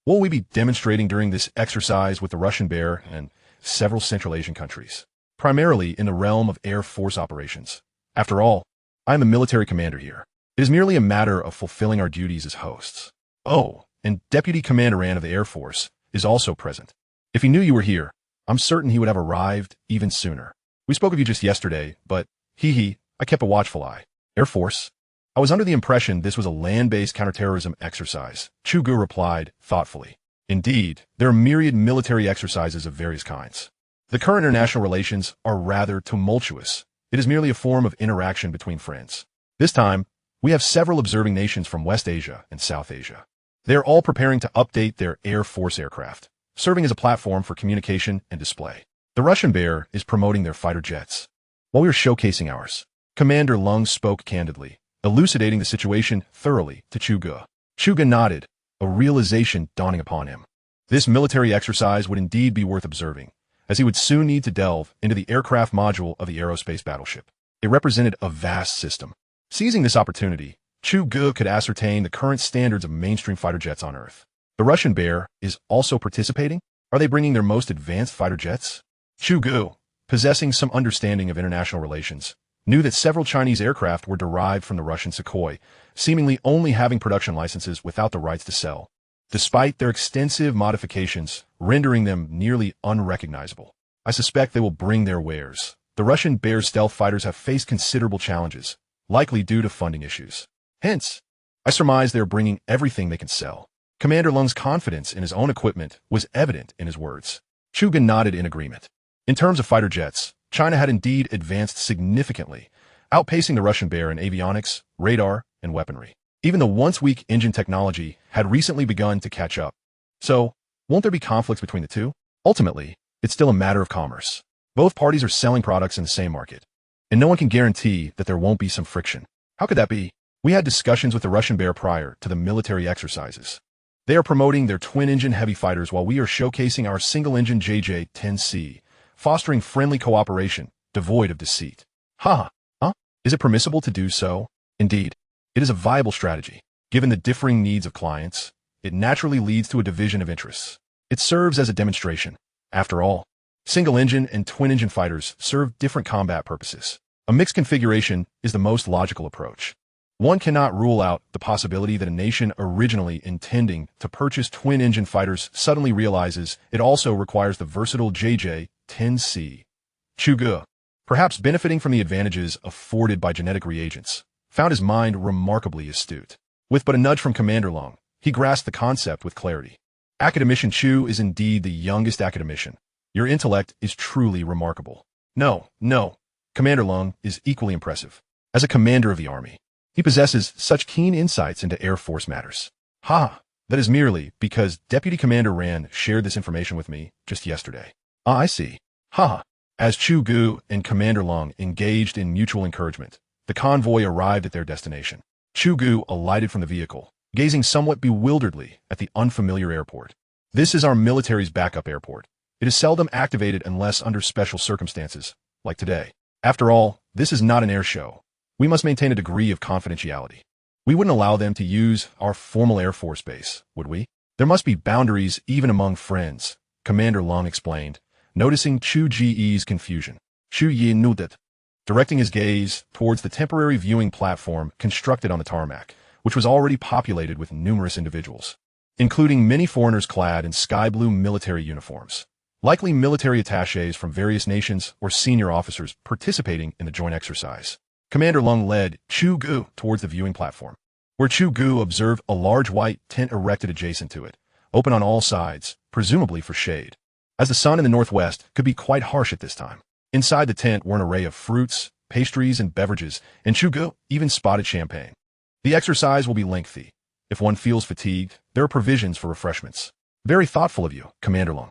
what will we be demonstrating during this exercise with the Russian Bear and several Central Asian countries? Primarily in the realm of Air Force operations. After all, I am the military commander here. It is merely a matter of fulfilling our duties as hosts. Oh, and Deputy Commandant of the Air Force is also present. If he knew you were here, I'm certain he would have arrived even sooner. We spoke of you just yesterday, but, I kept a watchful eye. Air Force? I was under the impression this was a land-based counterterrorism exercise, Chu Ge replied thoughtfully. Indeed, there are myriad military exercises of various kinds. The current international relations are rather tumultuous. It is merely a form of interaction between friends. This time, we have several observing nations from West Asia and South Asia. They are all preparing to update their Air Force aircraft, serving as a platform for communication and display. The Russian Bear is promoting their fighter jets, while we are showcasing ours. Commander Lung spoke candidly, elucidating the situation thoroughly to Chu Ge. Chu Ge nodded, a realization dawning upon him. This military exercise would indeed be worth observing, as he would soon need to delve into the aircraft module of the Aerospace battleship. It represented a vast system. Seizing this opportunity, Chu Ge could ascertain the current standards of mainstream fighter jets on Earth. The Russian Bear is also participating? Are they bringing their most advanced fighter jets? Chu Ge, possessing some understanding of international relations, knew that several Chinese aircraft were derived from the Russian Sukhoi, seemingly only having production licenses without the rights to sell, despite their extensive modifications, rendering them nearly unrecognizable. I suspect they will bring their wares. The Russian Bear stealth fighters have faced considerable challenges, likely due to funding issues. Hence, I surmise they are bringing everything they can sell. Commander Lung's confidence in his own equipment was evident in his words. Chu Ge nodded in agreement. In terms of fighter jets, China had indeed advanced significantly, outpacing the Russian Bear in avionics, radar, and weaponry. Even the once weak engine technology had recently begun to catch up. So, won't there be conflicts between the two? Ultimately, it's still a matter of commerce. Both parties are selling products in the same market, and no one can guarantee that there won't be some friction. How could that be? We had discussions with the Russian Bear prior to the military exercises. They are promoting their twin-engine heavy fighters while we are showcasing our single-engine JJ-10C, fostering friendly cooperation, devoid of deceit. Huh? Is it permissible to do so? Indeed, it is a viable strategy. Given the differing needs of clients, it naturally leads to a division of interests. It serves as a demonstration. After all, single-engine and twin-engine fighters serve different combat purposes. A mixed configuration is the most logical approach. One cannot rule out the possibility that a nation originally intending to purchase twin-engine fighters suddenly realizes it also requires the versatile JJ-10C. Chu Ge, perhaps benefiting from the advantages afforded by genetic reagents, found his mind remarkably astute. With but a nudge from Commander Long, he grasped the concept with clarity. Academician Chu is indeed the youngest academician. Your intellect is truly remarkable. No. Commander Long is equally impressive. As a commander of the army, he possesses such keen insights into Air Force matters. That is merely because Deputy Commander Ran shared this information with me just yesterday. I see. As Chu Ge and Commander Long engaged in mutual encouragement, the convoy arrived at their destination. Chu Ge alighted from the vehicle, gazing somewhat bewilderedly at the unfamiliar airport. This is our military's backup airport. It is seldom activated unless under special circumstances, like today. After all, this is not an air show. We must maintain a degree of confidentiality. We wouldn't allow them to use our formal Air Force base, would we? There must be boundaries even among friends, Commander Long explained, noticing Chu Ge's confusion. Chu Ge nodded, directing his gaze towards the temporary viewing platform constructed on the tarmac, which was already populated with numerous individuals, including many foreigners clad in sky-blue military uniforms, likely military attachés from various nations or senior officers participating in the joint exercise. Commander Long led Chu Ge towards the viewing platform, where Chu Ge observed a large white tent erected adjacent to it, open on all sides, presumably for shade, as the sun in the northwest could be quite harsh at this time. Inside the tent were an array of fruits, pastries, and beverages, and Chu Ge even spotted champagne. The exercise will be lengthy. If one feels fatigued, there are provisions for refreshments. Very thoughtful of you, Commander Long.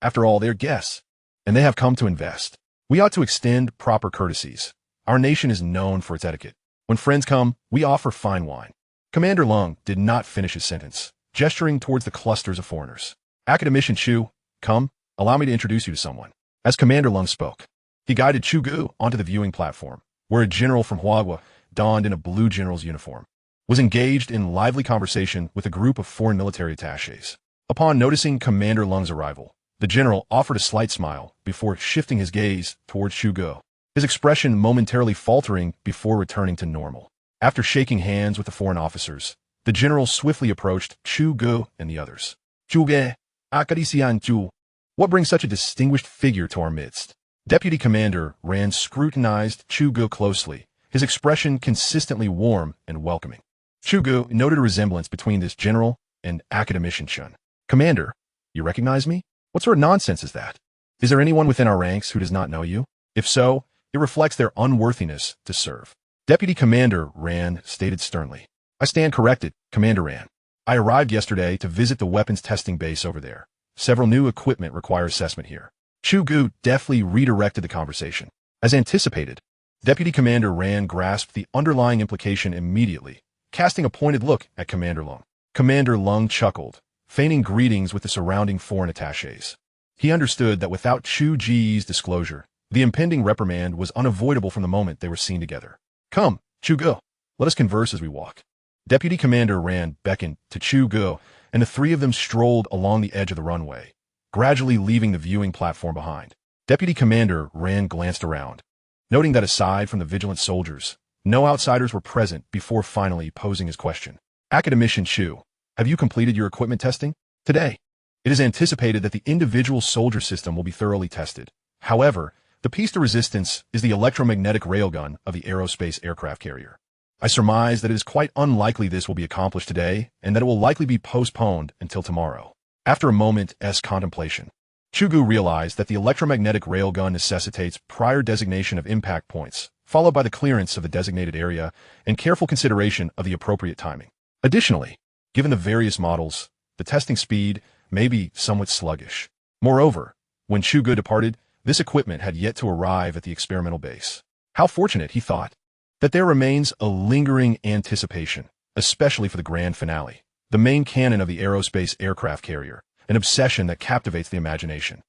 After all, they're guests, and they have come to invest. We ought to extend proper courtesies. Our nation is known for its etiquette. When friends come, we offer fine wine. Commander Long did not finish his sentence, gesturing towards the clusters of foreigners. Academician Chu, come, allow me to introduce you to someone. As Commander Long spoke, he guided Chu Ge onto the viewing platform, where a general from Huaxia, donned in a blue general's uniform, was engaged in lively conversation with a group of foreign military attachés. Upon noticing Commander Long's arrival, the general offered a slight smile before shifting his gaze towards Chu Ge, his expression momentarily faltering before returning to normal. After shaking hands with the foreign officers, the general swiftly approached Chu Ge and the others. Chu Ge, Academician Chu, what brings such a distinguished figure to our midst? Deputy Commander Ran scrutinized Chu Ge closely, his expression consistently warm and welcoming. Chu Ge noted a resemblance between this general and Academician Chun. Commander, you recognize me? What sort of nonsense is that? Is there anyone within our ranks who does not know you? If so, it reflects their unworthiness to serve. Deputy Commander Ran stated sternly. I stand corrected, Commander Ran. I arrived yesterday to visit the weapons testing base over there. Several new equipment require assessment here. Chu Ge deftly redirected the conversation. As anticipated, Deputy Commander Ran grasped the underlying implication immediately, casting a pointed look at Commander Long. Commander Long chuckled, feigning greetings with the surrounding foreign attachés. He understood that without Chu Ge's disclosure, the impending reprimand was unavoidable from the moment they were seen together. Come, Chu Ge, let us converse as we walk. Deputy Commander Ran beckoned to Chu Ge, and the three of them strolled along the edge of the runway, gradually leaving the viewing platform behind. Deputy Commander Ran glanced around, noting that aside from the vigilant soldiers, no outsiders were present before finally posing his question. Academician Chu, have you completed your equipment testing? Today, it is anticipated that the individual soldier system will be thoroughly tested. However, the piece de resistance is the electromagnetic railgun of the Aerospace aircraft carrier. I surmise that it is quite unlikely this will be accomplished today, and that it will likely be postponed until tomorrow. After a moment's contemplation, Chu Ge realized that the electromagnetic railgun necessitates prior designation of impact points, followed by the clearance of the designated area and careful consideration of the appropriate timing. Additionally, given the various models, the testing speed may be somewhat sluggish. Moreover, when Chu Ge departed, this equipment had yet to arrive at the experimental base. How fortunate, he thought, that there remains a lingering anticipation, especially for the grand finale, the main cannon of the Aerospace aircraft carrier, an obsession that captivates the imagination.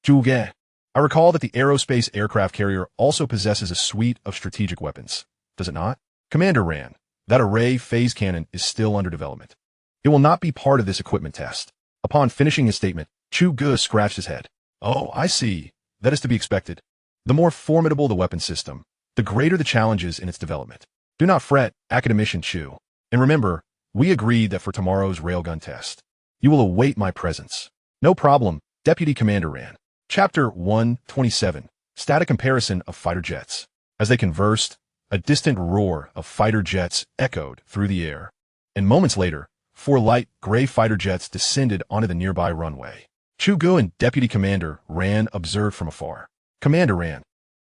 Chu Ge. I recall that the Aerospace aircraft carrier also possesses a suite of strategic weapons, does it not? Commander Ran, that array phase cannon is still under development. It will not be part of this equipment test. Upon finishing his statement, Chu Ge scratched his head. Oh, I see. That is to be expected. The more formidable the weapon system, the greater the challenges in its development. Do not fret, Academician Chu. And remember, we agreed that for tomorrow's railgun test, you will await my presence. No problem, Deputy Commander Ran. Chapter 127. Static comparison of fighter jets. As they conversed, a distant roar of fighter jets echoed through the air. And moments later, 4 light gray fighter jets descended onto the nearby runway. Chu Ge and Deputy Commander Ran observed from afar. Commander Ran,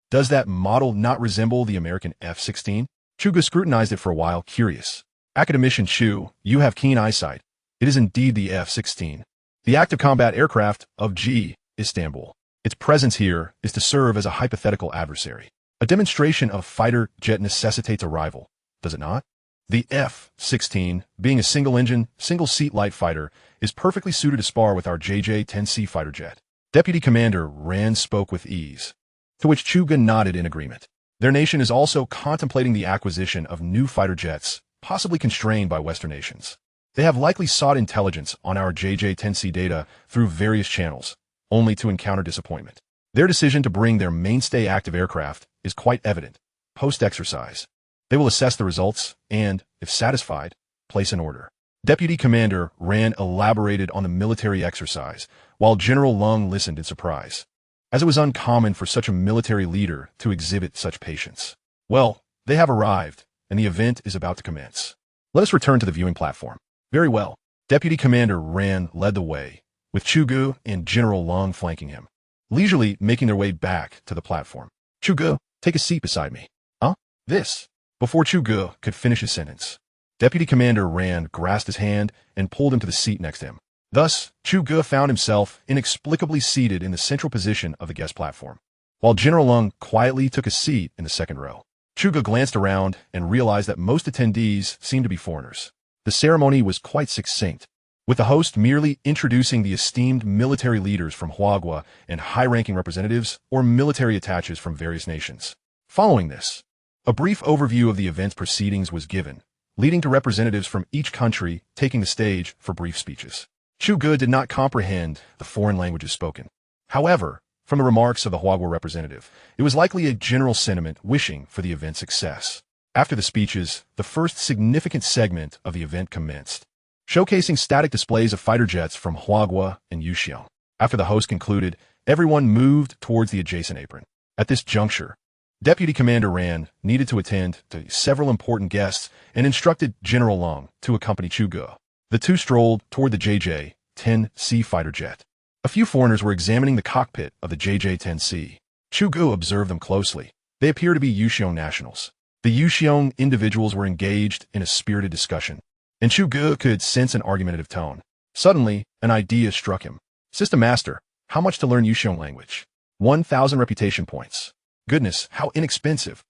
does that model not resemble the American F-16? Chu Ge scrutinized it for a while, curious. Academician Chu, you have keen eyesight. It is indeed the F-16. The active combat aircraft of G. Istanbul. Its presence here is to serve as a hypothetical adversary. A demonstration of fighter jet necessitates a rival, does it not? The F-16, being a single-engine, single-seat light fighter, is perfectly suited to spar with our JJ-10C fighter jet. Deputy Commander Ran spoke with ease, to which Chu Ge nodded in agreement. Their nation is also contemplating the acquisition of new fighter jets, possibly constrained by Western nations. They have likely sought intelligence on our JJ-10C data through various channels, only to encounter disappointment. Their decision to bring their mainstay active aircraft is quite evident. Post-exercise, they will assess the results and, if satisfied, place an order. Deputy Commander Ran elaborated on the military exercise, while General Lung listened in surprise, as it was uncommon for such a military leader to exhibit such patience. Well, they have arrived, and the event is about to commence. Let us return to the viewing platform. Very well. Deputy Commander Ran led the way, with Chu Ge and General Lung flanking him, leisurely making their way back to the platform. Chu Ge, take a seat beside me. Huh? This. Before Chu Ge could finish his sentence, Deputy Commander Ran grasped his hand and pulled him to the seat next to him. Thus, Chu Ge found himself inexplicably seated in the central position of the guest platform, while General Lung quietly took a seat in the second row. Chu Ge glanced around and realized that most attendees seemed to be foreigners. The ceremony was quite succinct, with the host merely introducing the esteemed military leaders from Huaxia and high-ranking representatives or military attaches from various nations. Following this, a brief overview of the event's proceedings was given, leading to representatives from each country taking the stage for brief speeches. Chu Ge did not comprehend the foreign languages spoken. However, from the remarks of the Huaxia representative, it was likely a general sentiment wishing for the event's success. After the speeches, the first significant segment of the event commenced, showcasing static displays of fighter jets from Huaxia and Huaxia. After the host concluded, everyone moved towards the adjacent apron. At this juncture, Deputy Commander Ran needed to attend to several important guests and instructed General Lung to accompany Chu Ge. The two strolled toward the JJ-10C fighter jet. A few foreigners were examining the cockpit of the JJ-10C. Chu Ge observed them closely. They appear to be Huaxia nationals. The Huaxia individuals were engaged in a spirited discussion, and Chu Ge could sense an argumentative tone. Suddenly, an idea struck him. System Master, how much to learn Huaxia language? 1,000 reputation points. Goodness, how inexpensive.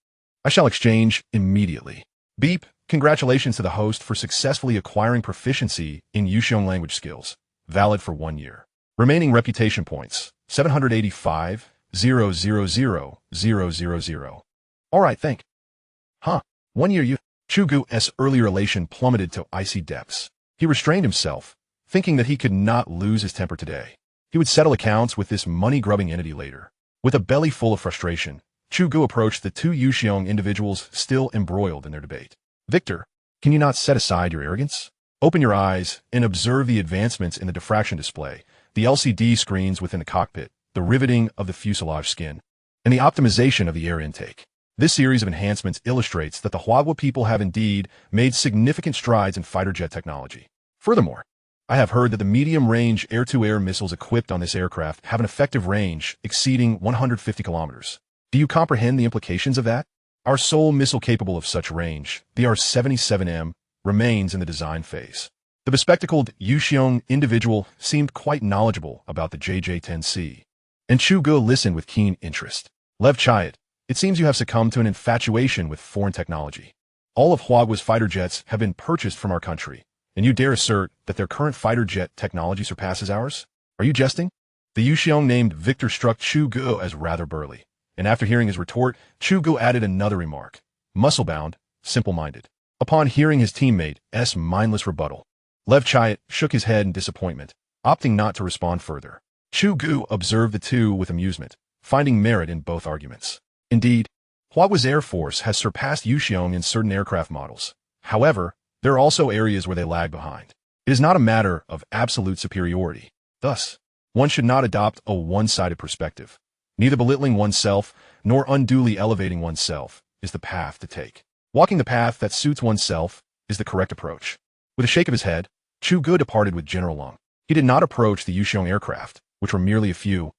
I shall exchange immediately. Beep, congratulations to the host for successfully acquiring proficiency in Huaxia language skills. Valid for 1 year. Remaining reputation points, 785,000,000. All right, think. Huh, 1 year Chu Ge's earlier elation plummeted to icy depths. He restrained himself, thinking that he could not lose his temper today. He would settle accounts with this money-grubbing entity later. With a belly full of frustration, Chu Ge approached the two Huaxia individuals still embroiled in their debate. Victor, can you not set aside your arrogance? Open your eyes and observe the advancements in the diffraction display, the LCD screens within the cockpit, the riveting of the fuselage skin, and the optimization of the air intake. This series of enhancements illustrates that the Huaxia people have indeed made significant strides in fighter jet technology. Furthermore, I have heard that the medium-range air-to-air missiles equipped on this aircraft have an effective range exceeding 150 kilometers. Do you comprehend the implications of that? Our sole missile capable of such range, the R-77M, remains in the design phase. The bespectacled Huaxia individual seemed quite knowledgeable about the JJ-10C, and Chu Ge listened with keen interest. Lev Chayat, it seems you have succumbed to an infatuation with foreign technology. All of Huaxia's fighter jets have been purchased from our country, and you dare assert that their current fighter jet technology surpasses ours? Are you jesting? The Huaxia named Victor struck Chu Ge as rather burly, and after hearing his retort, Chu Ge added another remark. Muscle-bound, simple-minded. Upon hearing his teammate's mindless rebuttal, Lev Chayat shook his head in disappointment, opting not to respond further. Chu Ge observed the two with amusement, finding merit in both arguments. Indeed, Huaxia's Air Force has surpassed Yuxiong in certain aircraft models. However, there are also areas where they lag behind. It is not a matter of absolute superiority. Thus, one should not adopt a one-sided perspective. Neither belittling oneself nor unduly elevating oneself is the path to take. Walking the path that suits oneself is the correct approach. With a shake of his head, Chu Ge departed with General Long. He did not approach the Yuxiong aircraft, which were merely a few,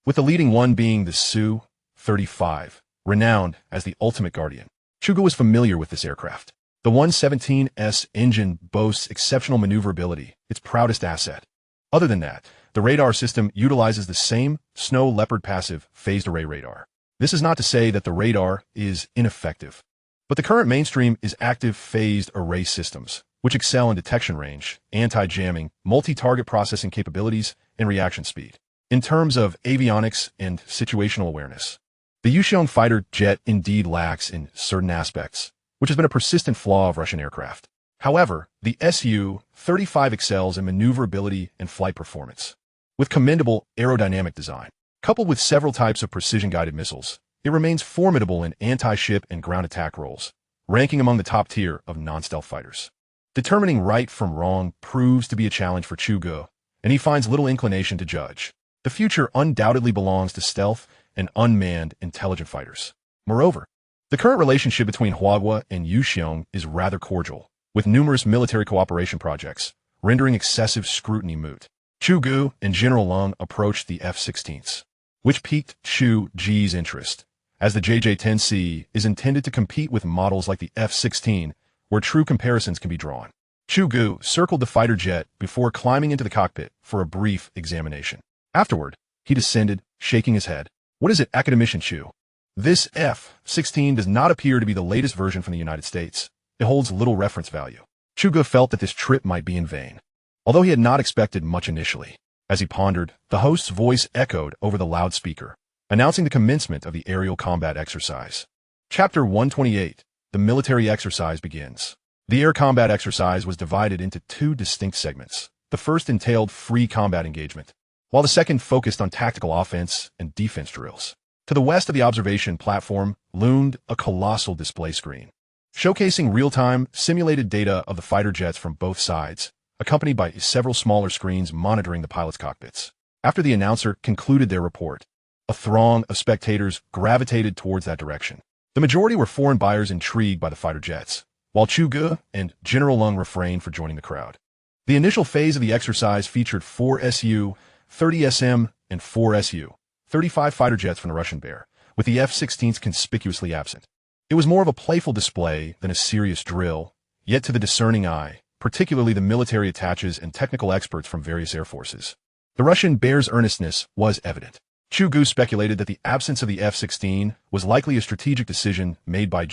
with the leading one being the Su-35, renowned as the ultimate guardian. Chu Ge was familiar with this aircraft. The 117's engine boasts exceptional maneuverability, its proudest asset. Other than that, the radar system utilizes the same Snow Leopard passive phased array radar. This is not to say that the radar is ineffective, but the current mainstream is active phased array systems, which excel in detection range, anti-jamming, multi-target processing capabilities, and reaction speed. In terms of avionics and situational awareness, the Yuxiong fighter jet indeed lacks in certain aspects, which has been a persistent flaw of Russian aircraft. However, the Su-35 excels in maneuverability and flight performance. With commendable aerodynamic design, coupled with several types of precision-guided missiles, it remains formidable in anti-ship and ground attack roles, ranking among the top tier of non-stealth fighters. Determining right from wrong proves to be a challenge for Chu Ge, and he finds little inclination to judge. The future undoubtedly belongs to stealth and unmanned intelligent fighters. Moreover, the current relationship between Huaxia and Yuxiong is rather cordial, with numerous military cooperation projects, rendering excessive scrutiny moot. Chu Ge and General Long approached the F-16s, which piqued Chu Ge's interest, as the JJ-10C is intended to compete with models like the F-16, where true comparisons can be drawn. Chu Ge circled the fighter jet before climbing into the cockpit for a brief examination. Afterward, he descended, shaking his head. What is it, Academician Chu? This F-16 does not appear to be the latest version from the United States. It holds little reference value. Chu Ge felt that this trip might be in vain, although he had not expected much initially. As he pondered, the host's voice echoed over the loudspeaker, announcing the commencement of the aerial combat exercise. Chapter 128, the military exercise begins. The air combat exercise was divided into two distinct segments. The first entailed free combat engagement, while the second focused on tactical offense and defense drills. To the west of the observation platform loomed a colossal display screen, showcasing real-time, simulated data of the fighter jets from both sides, accompanied by several smaller screens monitoring the pilots' cockpits. After the announcer concluded their report, a throng of spectators gravitated towards that direction. The majority were foreign buyers intrigued by the fighter jets, while Chu Ge and General Long refrained from joining the crowd. The initial phase of the exercise featured 4 Su-30SM and 4 Su-35 fighter jets from the Russian Bear, with the F-16s conspicuously absent. It was more of a playful display than a serious drill, yet to the discerning eye, particularly the military attaches and technical experts from various air forces, the Russian Bear's earnestness was evident. Chu Ge speculated that the absence of the F-16 was likely a strategic decision made by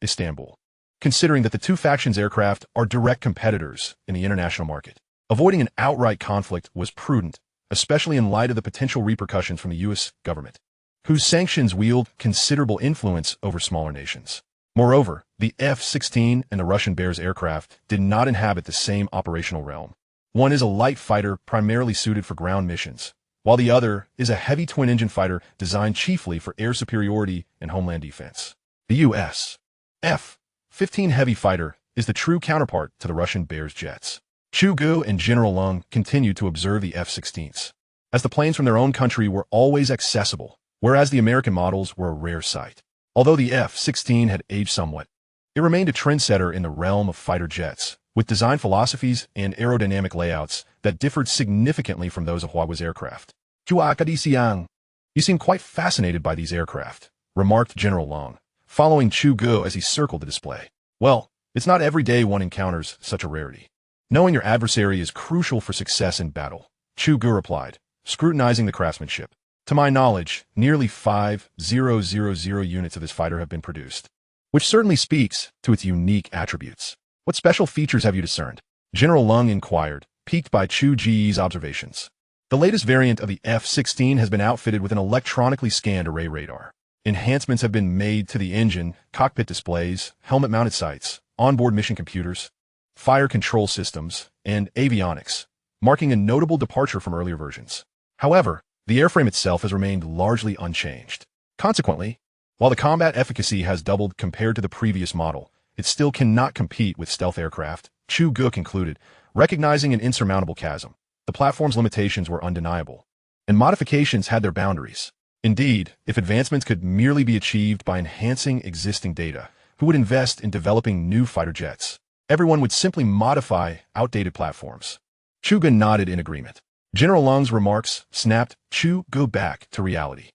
Istanbul, considering that the two factions' aircraft are direct competitors in the international market. Avoiding an outright conflict was prudent, especially in light of the potential repercussions from the U.S. government, whose sanctions wield considerable influence over smaller nations. Moreover, the F-16 and the Russian Bear's aircraft did not inhabit the same operational realm. One is a light fighter primarily suited for ground missions, while the other is a heavy twin-engine fighter designed chiefly for air superiority and homeland defense. The U.S. F-15 heavy fighter is the true counterpart to the Russian Bear's jets. Chu Ge and General Long continued to observe the F-16s, as the planes from their own country were always accessible, whereas the American models were a rare sight. Although the F-16 had aged somewhat, it remained a trendsetter in the realm of fighter jets, with design philosophies and aerodynamic layouts that differed significantly from those of Huaxia's aircraft. Huaxia, you seem quite fascinated by these aircraft, remarked General Long, following Chu Ge as he circled the display. Well, it's not every day one encounters such a rarity. Knowing your adversary is crucial for success in battle, Chu Ge replied, scrutinizing the craftsmanship. To my knowledge, nearly 5,000 units of this fighter have been produced, which certainly speaks to its unique attributes. What special features have you discerned? General Long inquired, piqued by Chu Ge's observations. The latest variant of the F-16 has been outfitted with an electronically scanned array radar. Enhancements have been made to the engine, cockpit displays, helmet-mounted sights, onboard mission computers, fire control systems, and avionics, marking a notable departure from earlier versions. However, the airframe itself has remained largely unchanged. Consequently, While the combat efficacy has doubled compared to the previous model, it still cannot compete with stealth aircraft, Chu Ge concluded, recognizing an insurmountable chasm. The platform's limitations were undeniable, and modifications had their boundaries. Indeed, if advancements could merely be achieved by enhancing existing data, who would invest in developing new fighter jets? Everyone would simply modify outdated platforms. Chu Ge nodded in agreement. General Lung's remarks snapped Chu Ge back to reality,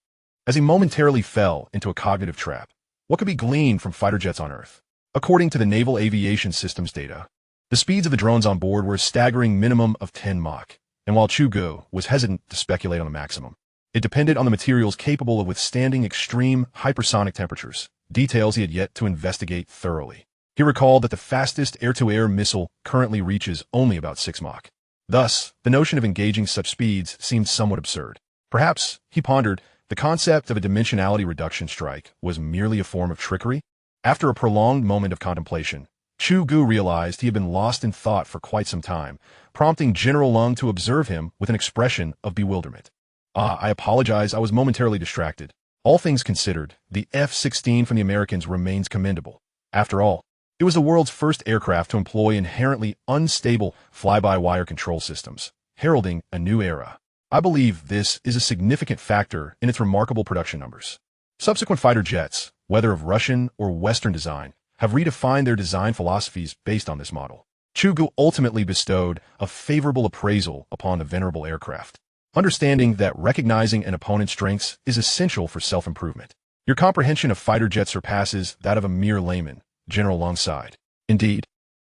as he momentarily fell into a cognitive trap. What could be gleaned from fighter jets on Earth? According to the Naval Aviation Systems data, the speeds of the drones on board were a staggering minimum of 10 Mach, and while Chu Ge was hesitant to speculate on the maximum, it depended on the materials capable of withstanding extreme hypersonic temperatures, details he had yet to investigate thoroughly. He recalled that the fastest air-to-air missile currently reaches only about 6 Mach. Thus, the notion of engaging such speeds seemed somewhat absurd. Perhaps, he pondered, the concept of a dimensionality reduction strike was merely a form of trickery? After a prolonged moment of contemplation, Chu Ge realized he had been lost in thought for quite some time, prompting General Lung to observe him with an expression of bewilderment. I apologize, I was momentarily distracted. All things considered, the F-16 from the Americans remains commendable. After all, it was the world's first aircraft to employ inherently unstable fly-by-wire control systems, heralding a new era. I believe this is a significant factor in its remarkable production numbers. Subsequent fighter jets, whether of Russian or Western design, have redefined their design philosophies based on this model. Chu Ge ultimately bestowed a favorable appraisal upon the venerable aircraft, understanding that recognizing an opponent's strengths is essential for self-improvement. Your comprehension of fighter jets surpasses that of a mere layman, General Lung sighed. Indeed,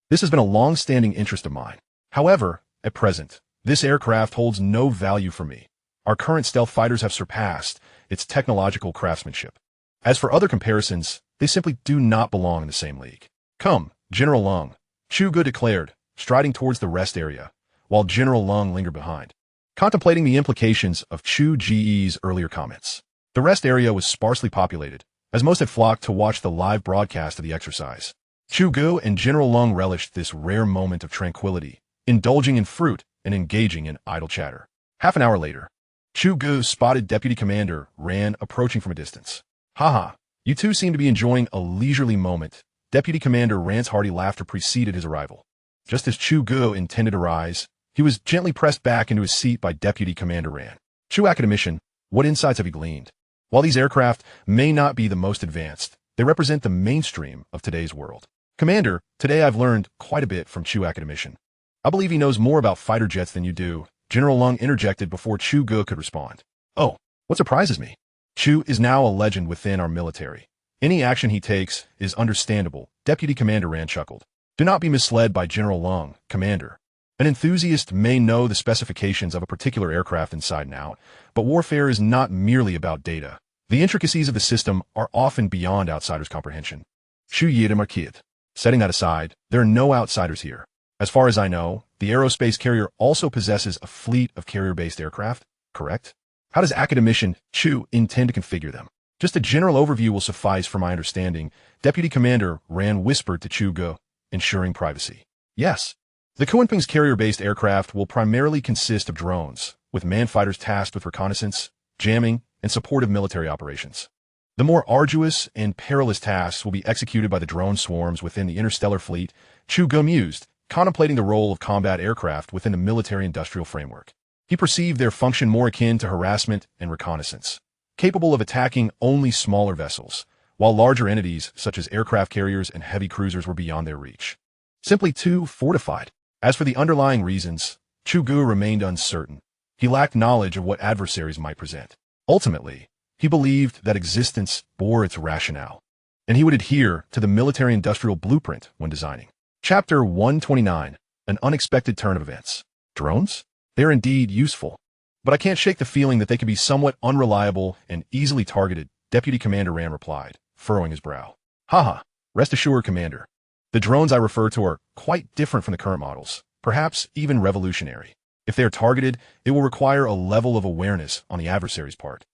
this has been a long-standing interest of mine. However, at present, this aircraft holds no value for me. Our current stealth fighters have surpassed its technological craftsmanship. As for other comparisons, they simply do not belong in the same league. Come, General Lung, Chu Ge declared, striding towards the rest area, while General Lung lingered behind, contemplating the implications of Chu Ge's earlier comments. The rest area was sparsely populated, as most had flocked to watch the live broadcast of the exercise. Chu Ge and General Lung relished this rare moment of tranquility, indulging in fruit and engaging in idle chatter. Half an hour later, Chu Ge spotted Deputy Commander Ran approaching from a distance. Haha, you two seem to be enjoying a leisurely moment. Deputy Commander Ran's hearty laughter preceded his arrival. Just as Chu Ge intended to rise, he was gently pressed back into his seat by Deputy Commander Ran. Chu Academician, what insights have you gleaned? While these aircraft may not be the most advanced, they represent the mainstream of today's world. Commander, today I've learned quite a bit from Chu Academician. I believe he knows more about fighter jets than you do, General Lung interjected before Chu Ge could respond. Oh, what surprises me? Chu is now a legend within our military. Any action he takes is understandable, Deputy Commander Ran chuckled. Do not be misled by General Lung, Commander. An enthusiast may know the specifications of a particular aircraft inside and out, but warfare is not merely about data. The intricacies of the system are often beyond outsiders' comprehension. Chu Ge markiert. Setting that aside, there are no outsiders here. As far as I know, the Aerospace carrier also possesses a fleet of carrier-based aircraft, correct? How does Academician Chu intend to configure them? Just a general overview will suffice for my understanding, Deputy Commander Ran whispered to Chu Ge, ensuring privacy. Yes. The Kuanping's carrier-based aircraft will primarily consist of drones, with manned fighters tasked with reconnaissance, jamming, and supportive military operations. The more arduous and perilous tasks will be executed by the drone swarms within the Interstellar fleet, Chu Ge mused, contemplating the role of combat aircraft within the military-industrial framework. He perceived their function more akin to harassment and reconnaissance, capable of attacking only smaller vessels, while larger entities such as aircraft carriers and heavy cruisers were beyond their reach. Simply too fortified. As for the underlying reasons, Chu Ge remained uncertain. He lacked knowledge of what adversaries might present. Ultimately, he believed that existence bore its rationale, and he would adhere to the military-industrial blueprint when designing. Chapter 129, An Unexpected Turn of Events. Drones? They are indeed useful, but I can't shake the feeling that they can be somewhat unreliable and easily targeted, Deputy Commander Ran replied, furrowing his brow. Haha, rest assured, Commander. The drones I refer to are quite different from the current models, perhaps even revolutionary. If they are targeted, it will require a level of awareness on the adversary's part.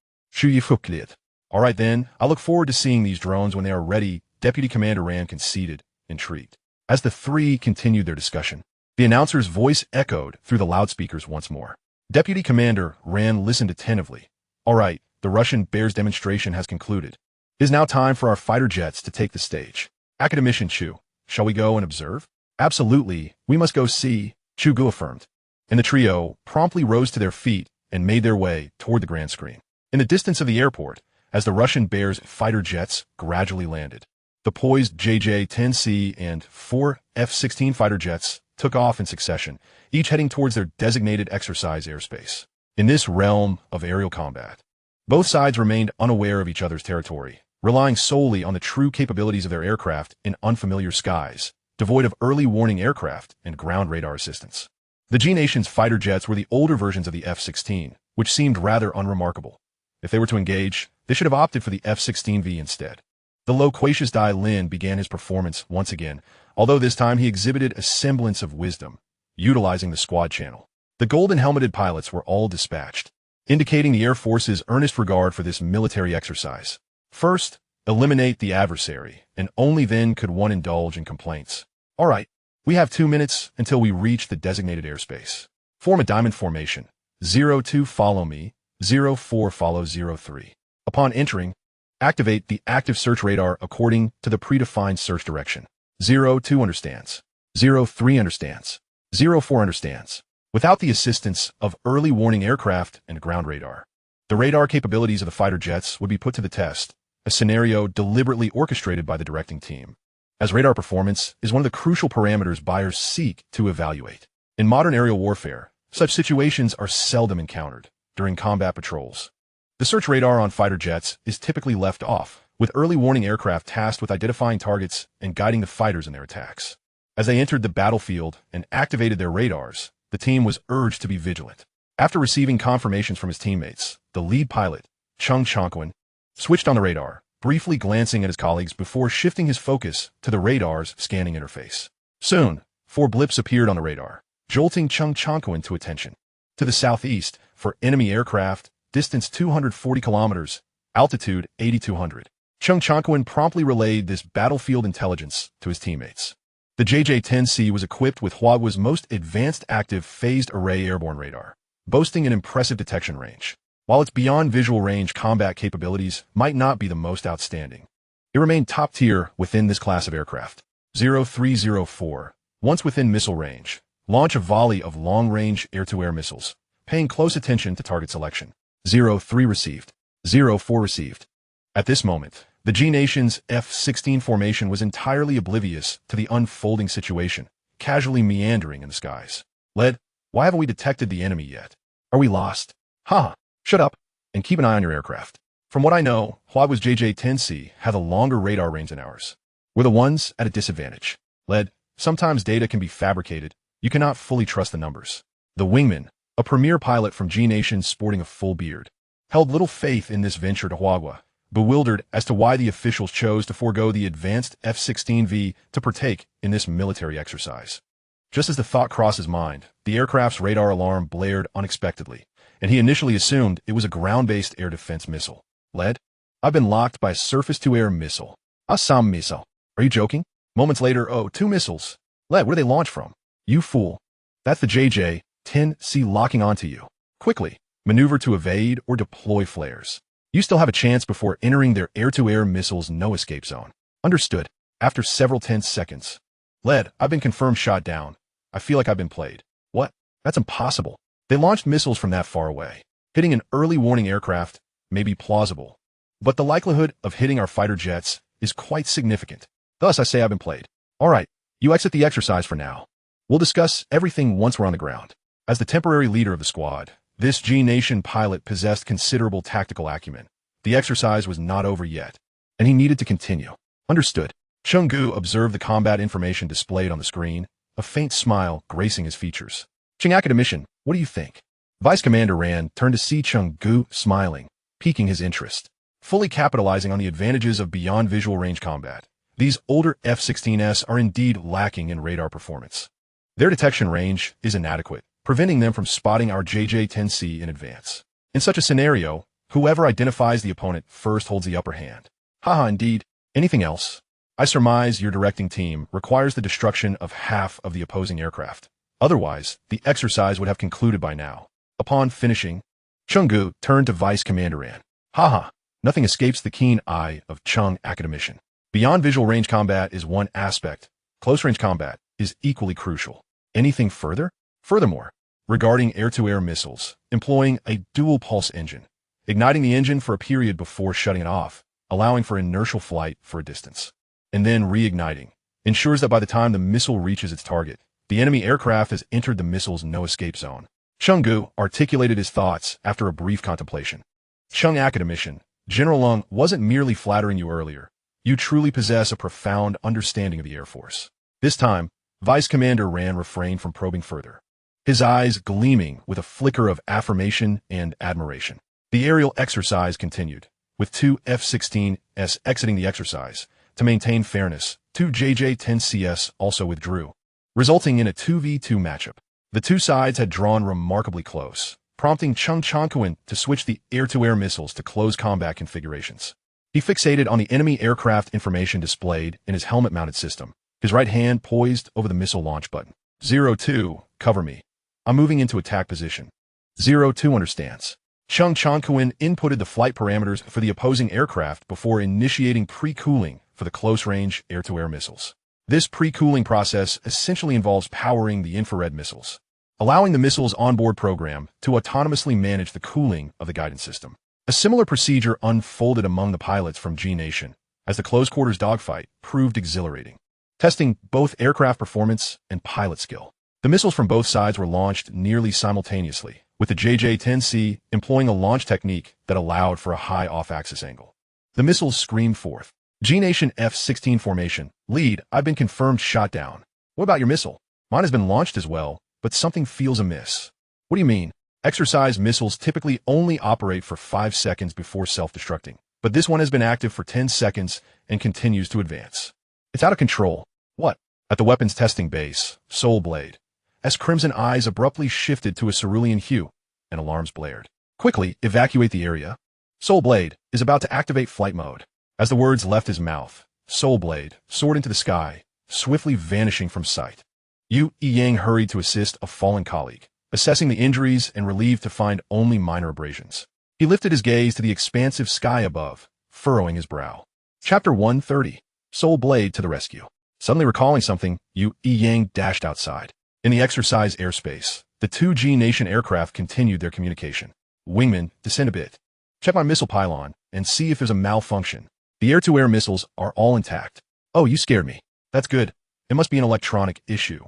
All right then, I look forward to seeing these drones when they are ready, Deputy Commander Ran conceded, intrigued. As the three continued their discussion, the announcer's voice echoed through the loudspeakers once more. Deputy Commander Ran listened attentively. All right, the Russian Bear's demonstration has concluded. It is now time for our fighter jets to take the stage. Academician Chu, shall we go and observe? Absolutely, we must go see, Chu Ge affirmed. And the trio promptly rose to their feet and made their way toward the grand screen. In the distance of the airport, as the Russian Bear's fighter jets gradually landed, the poised JJ-10C and 4 F-16 fighter jets took off in succession, each heading towards their designated exercise airspace. In this realm of aerial combat, both sides remained unaware of each other's territory, relying solely on the true capabilities of their aircraft in unfamiliar skies, devoid of early warning aircraft and ground radar assistance. The G Nation's fighter jets were the older versions of the F-16, which seemed rather unremarkable. If they were to engage, they should have opted for the F-16V instead. The loquacious Dai Lin began his performance once again, although this time he exhibited a semblance of wisdom, utilizing the squad channel. The golden-helmeted pilots were all dispatched, indicating the Air Force's earnest regard for this military exercise. First, eliminate the adversary, and only then could one indulge in complaints. All right, we have 2 minutes until we reach the designated airspace. Form a diamond formation. 02 follow me, 04 follow 03. Upon entering, activate the active search radar according to the predefined search direction. 02 understands. 03 understands. 04 understands. Without the assistance of early warning aircraft and ground radar, the radar capabilities of the fighter jets would be put to the test, a scenario deliberately orchestrated by the directing team, as radar performance is one of the crucial parameters buyers seek to evaluate. In modern aerial warfare, such situations are seldom encountered during combat patrols. The search radar on fighter jets is typically left off, with early warning aircraft tasked with identifying targets and guiding the fighters in their attacks. As they entered the battlefield and activated their radars, the team was urged to be vigilant. After receiving confirmations from his teammates, the lead pilot, Chung Chongquan, switched on the radar, briefly glancing at his colleagues before shifting his focus to the radar's scanning interface. Soon, 4 blips appeared on the radar, jolting Chung Chongquan to attention. To the southeast, for enemy aircraft, distance 240 kilometers, altitude 8,200. Chung Chongquan promptly relayed this battlefield intelligence to his teammates. The JJ-10C was equipped with Huaxia's most advanced active phased array airborne radar, boasting an impressive detection range. While its beyond visual range combat capabilities might not be the most outstanding, it remained top tier within this class of aircraft. 0304, once within missile range, launch a volley of long-range air-to-air missiles, paying close attention to target selection. 03 received. 04 received. At this moment, the G Nation's F-16 formation was entirely oblivious to the unfolding situation, casually meandering in the skies. Led, why haven't we detected the enemy yet? Are we lost? Ha! Shut up, and keep an eye on your aircraft. From what I know, Huaxia's JJ-10C had a longer radar range than ours. We're the ones at a disadvantage. Led, sometimes data can be fabricated. You cannot fully trust the numbers. The wingman, a premier pilot from G Nation sporting a full beard, held little faith in this venture to Huaxia, bewildered as to why the officials chose to forego the advanced F-16V to partake in this military exercise. Just as the thought crossed his mind, the aircraft's radar alarm blared unexpectedly, and he initially assumed it was a ground-based air defense missile. Led, I've been locked by a surface-to-air missile. Assam missile. Are you joking? Moments later, 2 missiles. Led, where do they launch from? You fool. That's the JJ-10C locking onto you. Quickly, maneuver to evade or deploy flares. You still have a chance before entering their air-to-air missiles' no-escape zone. Understood. After several tense seconds. Led, I've been confirmed shot down. I feel like I've been played. What? That's impossible. They launched missiles from that far away. Hitting an early warning aircraft may be plausible, but the likelihood of hitting our fighter jets is quite significant. Thus, I say I've been played. All right, you exit the exercise for now. We'll discuss everything once we're on the ground. As the temporary leader of the squad, this G Nation pilot possessed considerable tactical acumen. The exercise was not over yet, and he needed to continue. Understood. Chung Ge observed the combat information displayed on the screen, a faint smile gracing his features. Ching Academician, what do you think? Vice Commander Rand turned to see Chung Ge smiling, piquing his interest. Fully capitalizing on the advantages of beyond visual range combat, these older F-16s are indeed lacking in radar performance. Their detection range is inadequate, preventing them from spotting our JJ-10C in advance. In such a scenario, whoever identifies the opponent first holds the upper hand. Haha, indeed. Anything else? I surmise your directing team requires the destruction of half of the opposing aircraft. Otherwise, the exercise would have concluded by now. Upon finishing, Chung Ge turned to Vice Commander Rand. Haha, Nothing escapes the keen eye of Chung Academician. Beyond visual range combat is one aspect. Close-range combat is equally crucial. Anything further? Furthermore, regarding air-to-air missiles, employing a dual-pulse engine, igniting the engine for a period before shutting it off, allowing for inertial flight for a distance, and then reigniting, ensures that by the time the missile reaches its target, the enemy aircraft has entered the missile's no-escape zone. Chu Ge articulated his thoughts after a brief contemplation. Chung Academician, General Lung wasn't merely flattering you earlier. You truly possess a profound understanding of the Air Force. This time, Vice Commander Ran refrained from probing further, his eyes gleaming with a flicker of affirmation and admiration. The aerial exercise continued, with two F-16s exiting the exercise. To maintain fairness, two JJ-10CS also withdrew, resulting in a 2v2 matchup. The two sides had drawn remarkably close, prompting Chung Chonkuan to switch the air-to-air missiles to close combat configurations. He fixated on the enemy aircraft information displayed in his helmet-mounted system, his right hand poised over the missile launch button. 02, cover me. I'm moving into attack position. 02 understands. Chung Chonkuan inputted the flight parameters for the opposing aircraft before initiating pre-cooling for the close-range air-to-air missiles. This pre-cooling process essentially involves powering the infrared missiles, allowing the missile's onboard program to autonomously manage the cooling of the guidance system. A similar procedure unfolded among the pilots from G Nation, as the close-quarters dogfight proved exhilarating, testing both aircraft performance and pilot skill. The missiles from both sides were launched nearly simultaneously, with the JJ-10C employing a launch technique that allowed for a high off-axis angle. The missiles screamed forth. G Nation F-16 formation. Lead, I've been confirmed shot down. What about your missile? Mine has been launched as well, but something feels amiss. What do you mean? Exercise missiles typically only operate for 5 seconds before self-destructing, but this one has been active for 10 seconds and continues to advance. It's out of control. What? At the weapons testing base, Soulblade, as crimson eyes abruptly shifted to a cerulean hue, and alarms blared. Quickly, evacuate the area. Soulblade is about to activate flight mode. As the words left his mouth, Soulblade soared into the sky, swiftly vanishing from sight. Yu Yang hurried to assist a fallen colleague, assessing the injuries and relieved to find only minor abrasions. He lifted his gaze to the expansive sky above, furrowing his brow. Chapter 130. Soulblade to the rescue. Suddenly recalling something, Yu Yang dashed outside. In the exercise airspace, the two G Nation aircraft continued their communication. Wingman, descend a bit. Check my missile pylon and see if there's a malfunction. The air-to-air missiles are all intact. Oh, you scared me. That's good. It must be an electronic issue.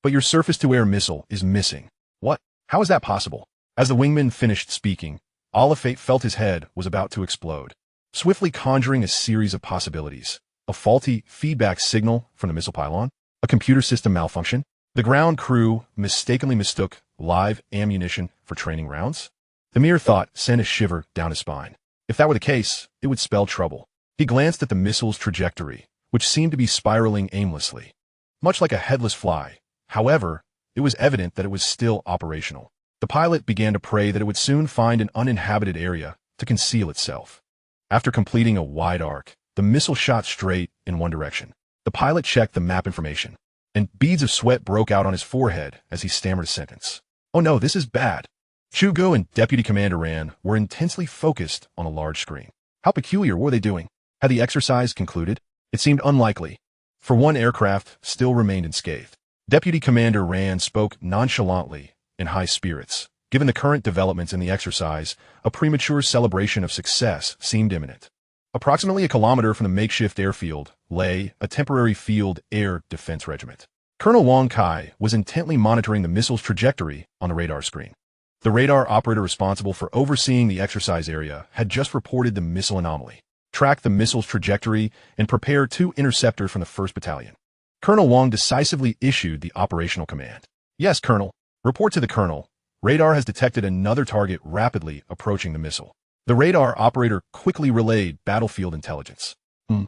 But your surface-to-air missile is missing. What? How is that possible? As the wingman finished speaking, Olafate felt his head was about to explode, swiftly conjuring a series of possibilities. A faulty feedback signal from the missile pylon? A computer system malfunction? The ground crew mistakenly mistook live ammunition for training rounds? The mere thought sent a shiver down his spine. If that were the case, it would spell trouble. He glanced at the missile's trajectory, which seemed to be spiraling aimlessly, much like a headless fly. However, it was evident that it was still operational. The pilot began to pray that it would soon find an uninhabited area to conceal itself. After completing a wide arc, the missile shot straight in one direction. The pilot checked the map information, and beads of sweat broke out on his forehead as he stammered a sentence. Oh no, this is bad. Chu Ge and Deputy Commander Ran were intensely focused on a large screen. How peculiar were they doing? Had the exercise concluded? It seemed unlikely, for one aircraft still remained unscathed. Deputy Commander Ran spoke nonchalantly, in high spirits. Given the current developments in the exercise, a premature celebration of success seemed imminent. Approximately a kilometer from the makeshift airfield lay a temporary field air defense regiment. Colonel Wang Kai was intently monitoring the missile's trajectory on the radar screen. The radar operator responsible for overseeing the exercise area had just reported the missile anomaly, tracked the missile's trajectory, and prepared 2 interceptors from the 1st Battalion. Colonel Wang decisively issued the operational command. Yes, Colonel. Report to the Colonel. Radar has detected another target rapidly approaching the missile. The radar operator quickly relayed battlefield intelligence. Could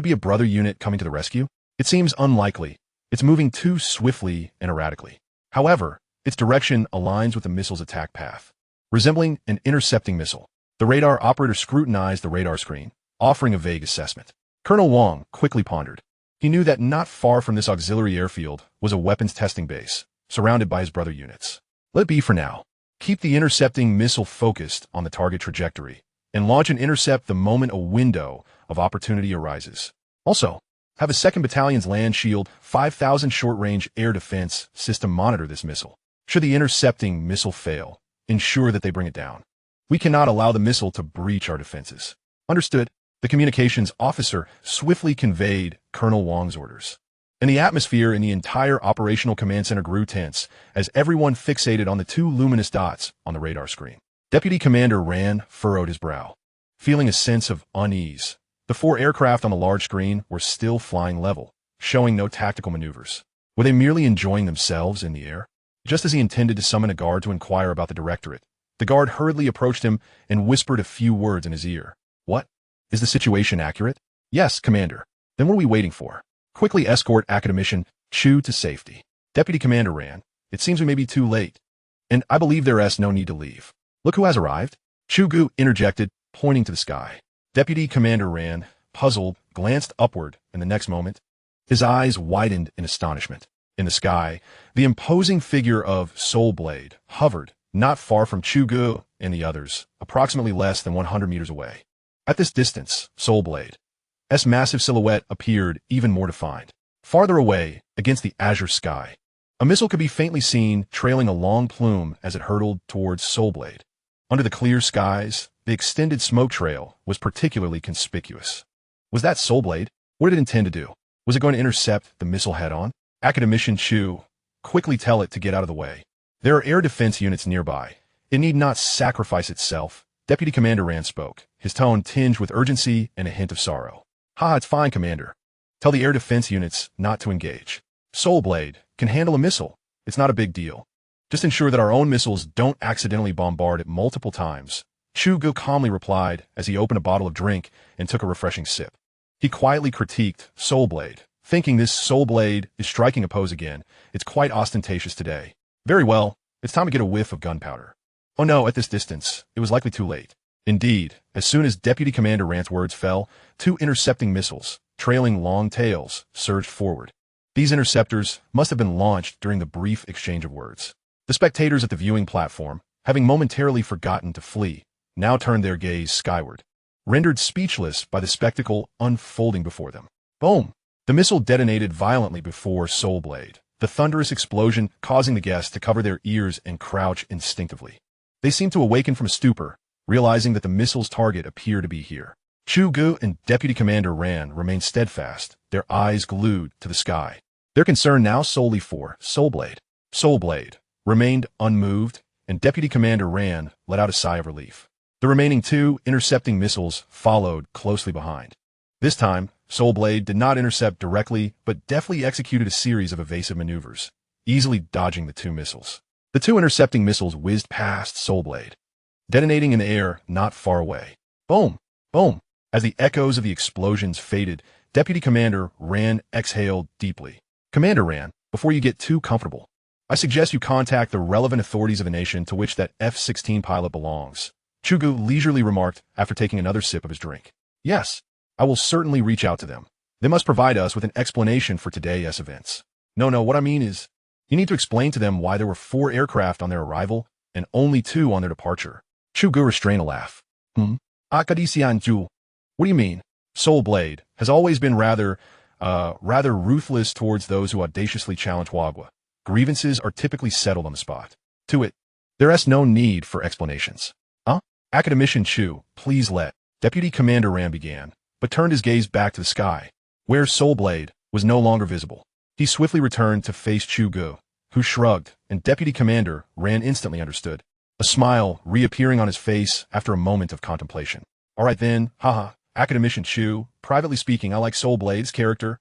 it be a brother unit coming to the rescue? It seems unlikely. It's moving too swiftly and erratically. However, its direction aligns with the missile's attack path, resembling an intercepting missile. The radar operator scrutinized the radar screen, offering a vague assessment. Colonel Wang quickly pondered. He knew that not far from this auxiliary airfield was a weapons testing base, surrounded by his brother units. Let it be for now. Keep the intercepting missile focused on the target trajectory, and launch and intercept the moment a window of opportunity arises. Also, have a 2nd Battalion's Land Shield 5000 short-range air defense system monitor this missile. Should the intercepting missile fail, ensure that they bring it down. We cannot allow the missile to breach our defenses. Understood. The communications officer swiftly conveyed Colonel Wong's orders. And the atmosphere in the entire operational command center grew tense as everyone fixated on the 2 luminous dots on the radar screen. Deputy Commander Ran furrowed his brow, feeling a sense of unease. The 4 aircraft on the large screen were still flying level, showing no tactical maneuvers. Were they merely enjoying themselves in the air? Just as he intended to summon a guard to inquire about the directorate, the guard hurriedly approached him and whispered a few words in his ear. What? Is the situation accurate? Yes, Commander. Then what are we waiting for? Quickly escort Academician Chu to safety. Deputy Commander Ran. It seems we may be too late. And I believe there is no need to leave. Look who has arrived. Chu Ge interjected, pointing to the sky. Deputy Commander Ran, puzzled, glanced upward, and the next moment, his eyes widened in astonishment. In the sky, the imposing figure of Soulblade hovered, not far from Chu Ge and the others, approximately less than 100 meters away. At this distance, Soulblade's massive silhouette appeared even more defined. Farther away, against the azure sky, a missile could be faintly seen trailing a long plume as it hurtled towards Soulblade. Under the clear skies, the extended smoke trail was particularly conspicuous. Was that Soulblade? What did it intend to do? Was it going to intercept the missile head-on? Academician Chu, quickly tell it to get out of the way. There are air defense units nearby. It need not sacrifice itself. Deputy Commander Ran spoke, his tone tinged with urgency and a hint of sorrow. It's fine, Commander. Tell the air defense units not to engage. Soulblade can handle a missile. It's not a big deal. Just ensure that our own missiles don't accidentally bombard it multiple times. Chu Ge calmly replied as he opened a bottle of drink and took a refreshing sip. He quietly critiqued Soulblade, thinking this Soulblade is striking a pose again. It's quite ostentatious today. Very well, it's time to get a whiff of gunpowder. Oh no, at this distance, it was likely too late. Indeed, as soon as Deputy Commander Ran's words fell, 2 intercepting missiles, trailing long tails, surged forward. These interceptors must have been launched during the brief exchange of words. The spectators at the viewing platform, having momentarily forgotten to flee, now turned their gaze skyward, rendered speechless by the spectacle unfolding before them. Boom! The missile detonated violently before Soulblade, the thunderous explosion causing the guests to cover their ears and crouch instinctively. They seemed to awaken from a stupor, realizing that the missile's target appeared to be here. Chu Ge and Deputy Commander Ran remained steadfast, their eyes glued to the sky. Their concern now solely for Soulblade. Soulblade remained unmoved, and Deputy Commander Ran let out a sigh of relief. The remaining 2 intercepting missiles followed closely behind. This time, Soulblade did not intercept directly, but deftly executed a series of evasive maneuvers, easily dodging the 2 missiles. The 2 intercepting missiles whizzed past Soulblade, detonating in the air not far away. Boom! Boom! As the echoes of the explosions faded, Deputy Commander Ran exhaled deeply. Commander Ran, before you get too comfortable, I suggest you contact the relevant authorities of the nation to which that F-16 pilot belongs. Chu Ge leisurely remarked after taking another sip of his drink. Yes, I will certainly reach out to them. They must provide us with an explanation for today's events. No, what I mean is, you need to explain to them why there were 4 aircraft on their arrival and only 2 on their departure. Chu Ge restrained a laugh. Academician Ju. What do you mean? Soulblade has always been rather ruthless towards those who audaciously challenge Huaxia. Grievances are typically settled on the spot. To it, there is no need for explanations. Academician Chu, please let. Deputy Commander Ran began, but turned his gaze back to the sky, where Soulblade was no longer visible. He swiftly returned to face Chu Ge, who shrugged, and Deputy Commander Ran instantly understood, a smile reappearing on his face after a moment of contemplation. All right then, Academician Chu, privately speaking, I like Soulblade's character.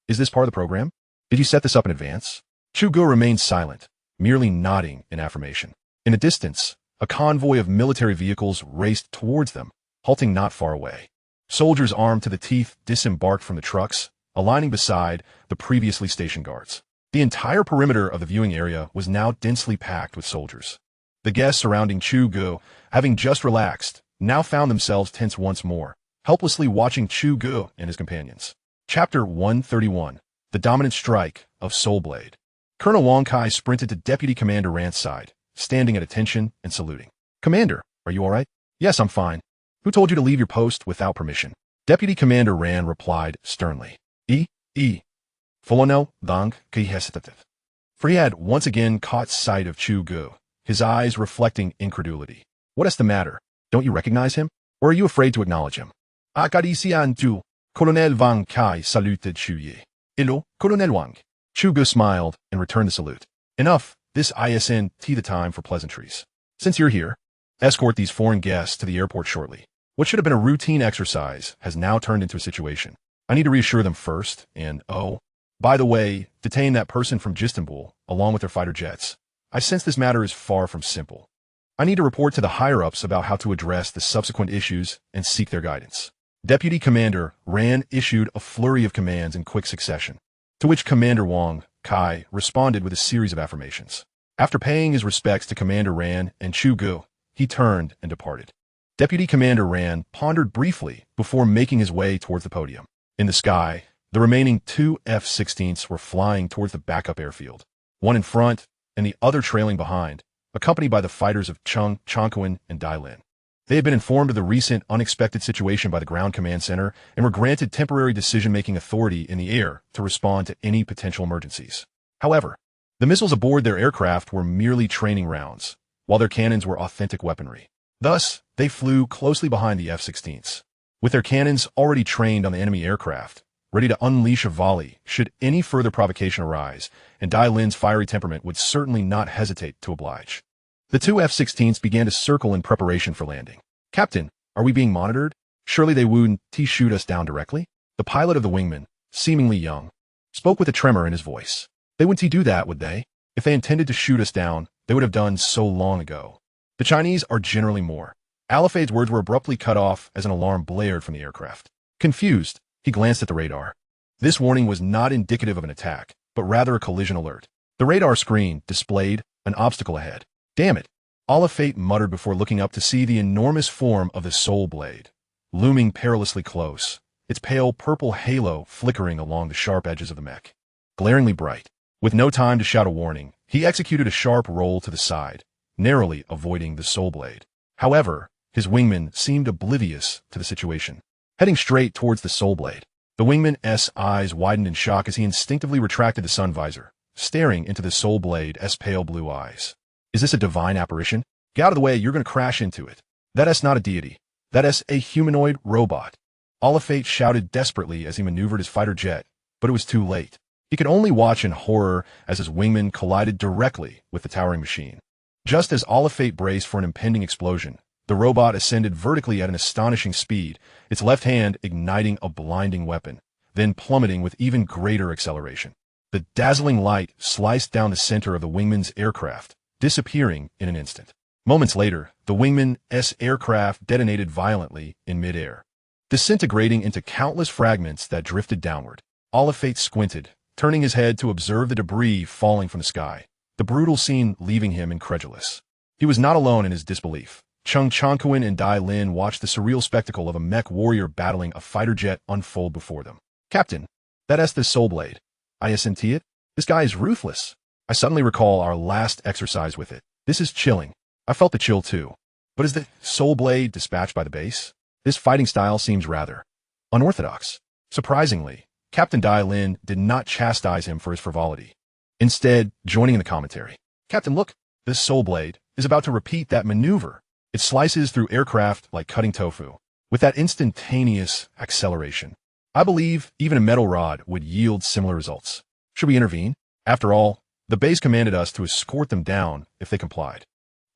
Is this part of the program? Did you set this up in advance? Chu Ge remained silent, merely nodding in affirmation. In the distance, a convoy of military vehicles raced towards them, halting not far away. Soldiers armed to the teeth disembarked from the trucks, aligning beside the previously stationed guards. The entire perimeter of the viewing area was now densely packed with soldiers. The guests surrounding Chu Ge, having just relaxed, now found themselves tense once more, helplessly watching Chu Ge and his companions. Chapter 131. The Dominant Strike of Soulblade. Colonel Wong Kai sprinted to Deputy Commander Ran's side, standing at attention and saluting. Commander, are you all right? Yes, I'm fine. Who told you to leave your post without permission? Deputy Commander Ran replied sternly. Folonel dang ki hesitative. For he had once again caught sight of Chu Ge, his eyes reflecting incredulity. What is the matter? Don't you recognize him? Or are you afraid to acknowledge him? Academician tu, Colonel Wang Kai saluted Chu Ge. Hello, Colonel Wang. Chu Ge smiled and returned the salute. Enough, this isn't the time for pleasantries. Since you're here, escort these foreign guests to the airport shortly. What should have been a routine exercise has now turned into a situation. I need to reassure them first, and by the way, detain that person from Istanbul, along with their fighter jets. I sense this matter is far from simple. I need to report to the higher-ups about how to address the subsequent issues and seek their guidance. Deputy Commander Ran issued a flurry of commands in quick succession, to which Commander Wang Kai responded with a series of affirmations. After paying his respects to Commander Ran and Chu Ge, he turned and departed. Deputy Commander Ran pondered briefly before making his way towards the podium. In the sky, the remaining two F-16s were flying towards the backup airfield, one in front and the other trailing behind, accompanied by the fighters of Changquan and Dailin. They had been informed of the recent unexpected situation by the Ground Command Center and were granted temporary decision-making authority in the air to respond to any potential emergencies. However, the missiles aboard their aircraft were merely training rounds, while their cannons were authentic weaponry. Thus, they flew closely behind the F-16s, with their cannons already trained on the enemy aircraft, ready to unleash a volley should any further provocation arise, and Dailin's fiery temperament would certainly not hesitate to oblige. The two F-16s began to circle in preparation for landing. Captain, are we being monitored? Surely they wouldn't shoot us down directly? The pilot of the wingman, seemingly young, spoke with a tremor in his voice. They wouldn't do that, would they? If they intended to shoot us down, they would have done so long ago. The Chinese are generally more. Aliphade's words were abruptly cut off as an alarm blared from the aircraft. Confused, he glanced at the radar. This warning was not indicative of an attack, but rather a collision alert. The radar screen displayed an obstacle ahead. Damn it, Alifade muttered before looking up to see the enormous form of the soulblade, looming perilously close, its pale purple halo flickering along the sharp edges of the mech. Glaringly bright. With no time to shout a warning, he executed a sharp roll to the side, narrowly avoiding the soulblade. However, his wingman seemed oblivious to the situation. Heading straight towards the soulblade, the wingman's eyes widened in shock as he instinctively retracted the sun visor, staring into the soulblade's pale blue eyes. Is this a divine apparition? Get out of the way, you're going to crash into it. That's not a deity. That's a humanoid robot. Alifade shouted desperately as he maneuvered his fighter jet, but it was too late. He could only watch in horror as his wingman collided directly with the towering machine. Just as Alifade braced for an impending explosion, the robot ascended vertically at an astonishing speed, its left hand igniting a blinding weapon, then plummeting with even greater acceleration. The dazzling light sliced down the center of the wingman's aircraft, disappearing in an instant. Moments later, the wingman's aircraft detonated violently in midair, disintegrating into countless fragments that drifted downward. Alifade squinted, turning his head to observe the debris falling from the sky, the brutal scene leaving him incredulous. He was not alone in his disbelief. Changquan and Dailin watched the surreal spectacle of a mech warrior battling a fighter jet unfold before them. Captain, that's the soulblade. Isn't it? This guy is ruthless. I suddenly recall our last exercise with it. This is chilling. I felt the chill too. But is the soulblade dispatched by the base? This fighting style seems rather unorthodox. Surprisingly, Captain Dailin did not chastise him for his frivolity. Instead, joining in the commentary. Captain, look, this soulblade is about to repeat that maneuver. It slices through aircraft like cutting tofu, with that instantaneous acceleration. I believe even a metal rod would yield similar results. Should we intervene? After all, the base commanded us to escort them down if they complied.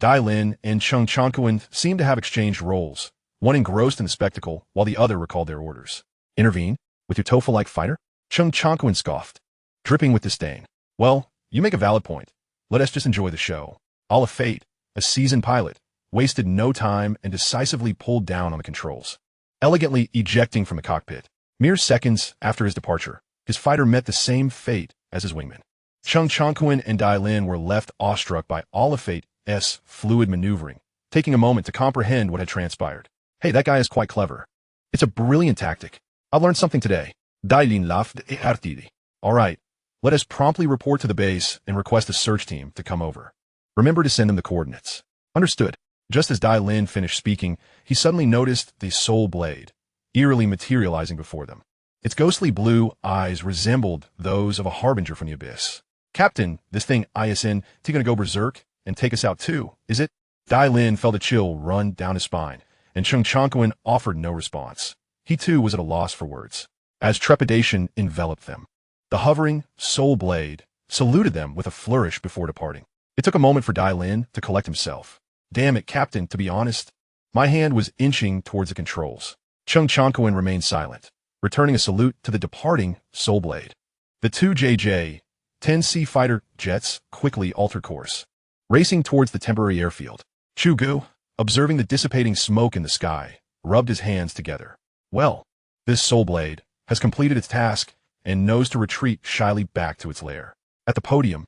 Dailin and Changquan seemed to have exchanged roles, one engrossed in the spectacle while the other recalled their orders. Intervene? With your tofu-like fighter? Changquan scoffed, dripping with disdain. Well, you make a valid point. Let us just enjoy the show. Alifade, a seasoned pilot, wasted no time and decisively pulled down on the controls, elegantly ejecting from the cockpit. Mere seconds after his departure, his fighter met the same fate as his wingman. Changquan and Dailin were left awestruck by Alifade's fluid maneuvering, taking a moment to comprehend what had transpired. Hey, that guy is quite clever. It's a brilliant tactic. I learned something today. Dailin laughed heartily. All right, let us promptly report to the base and request a search team to come over. Remember to send them the coordinates. Understood. Just as Dai Lin finished speaking, he suddenly noticed the soul blade, eerily materializing before them. Its ghostly blue eyes resembled those of a harbinger from the abyss. "Captain, this thing ISN, gonna go berserk and take us out too, is it?" Dai Lin felt a chill run down his spine, and Chung Chonquan offered no response. He too was at a loss for words, as trepidation enveloped them. The hovering soul blade saluted them with a flourish before departing. It took a moment for Dai Lin to collect himself. "Damn it, Captain, to be honest." My hand was inching towards the controls. Chung Chonquan remained silent, returning a salute to the departing soul blade. The two JJ-10C fighter jets quickly altered course, racing towards the temporary airfield. Chu Ge, observing the dissipating smoke in the sky, rubbed his hands together. Well, this soul blade has completed its task and knows to retreat shyly back to its lair. At the podium,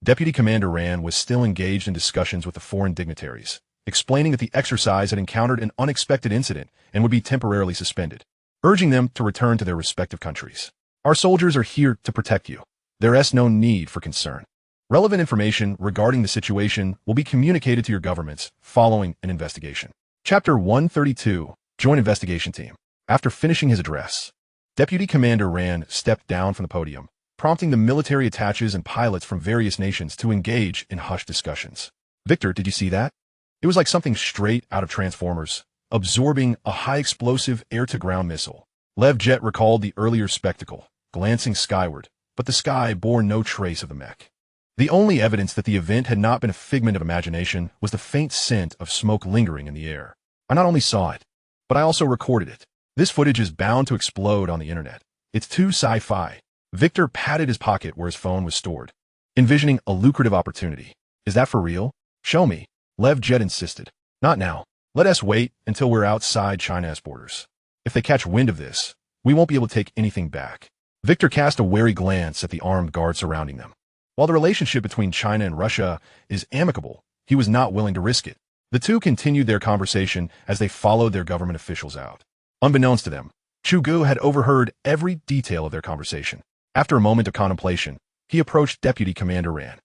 Deputy Commander Ran was still engaged in discussions with the foreign dignitaries, explaining that the exercise had encountered an unexpected incident and would be temporarily suspended, urging them to return to their respective countries. "Our soldiers are here to protect you. There is no need for concern. Relevant information regarding the situation will be communicated to your governments following an investigation." Chapter 132, Joint Investigation Team. After finishing his address, Deputy Commander Ran stepped down from the podium, prompting the military attaches and pilots from various nations to engage in hushed discussions. "Victor, did you see that? It was like something straight out of Transformers, absorbing a high-explosive air-to-ground missile." Lev Jet recalled the earlier spectacle, glancing skyward, but the sky bore no trace of the mech. The only evidence that the event had not been a figment of imagination was the faint scent of smoke lingering in the air. "I not only saw it, but I also recorded it. This footage is bound to explode on the internet. It's too sci-fi." Victor patted his pocket where his phone was stored, envisioning a lucrative opportunity. "Is that for real? Show me," Lev Jet insisted. "Not now. Let us wait until we're outside China's borders. If they catch wind of this, we won't be able to take anything back." Victor cast a wary glance at the armed guard surrounding them. While the relationship between China and Russia is amicable, he was not willing to risk it. The two continued their conversation as they followed their government officials out. Unbeknownst to them, Chu Ge had overheard every detail of their conversation. After a moment of contemplation, he approached Deputy Commander Ran.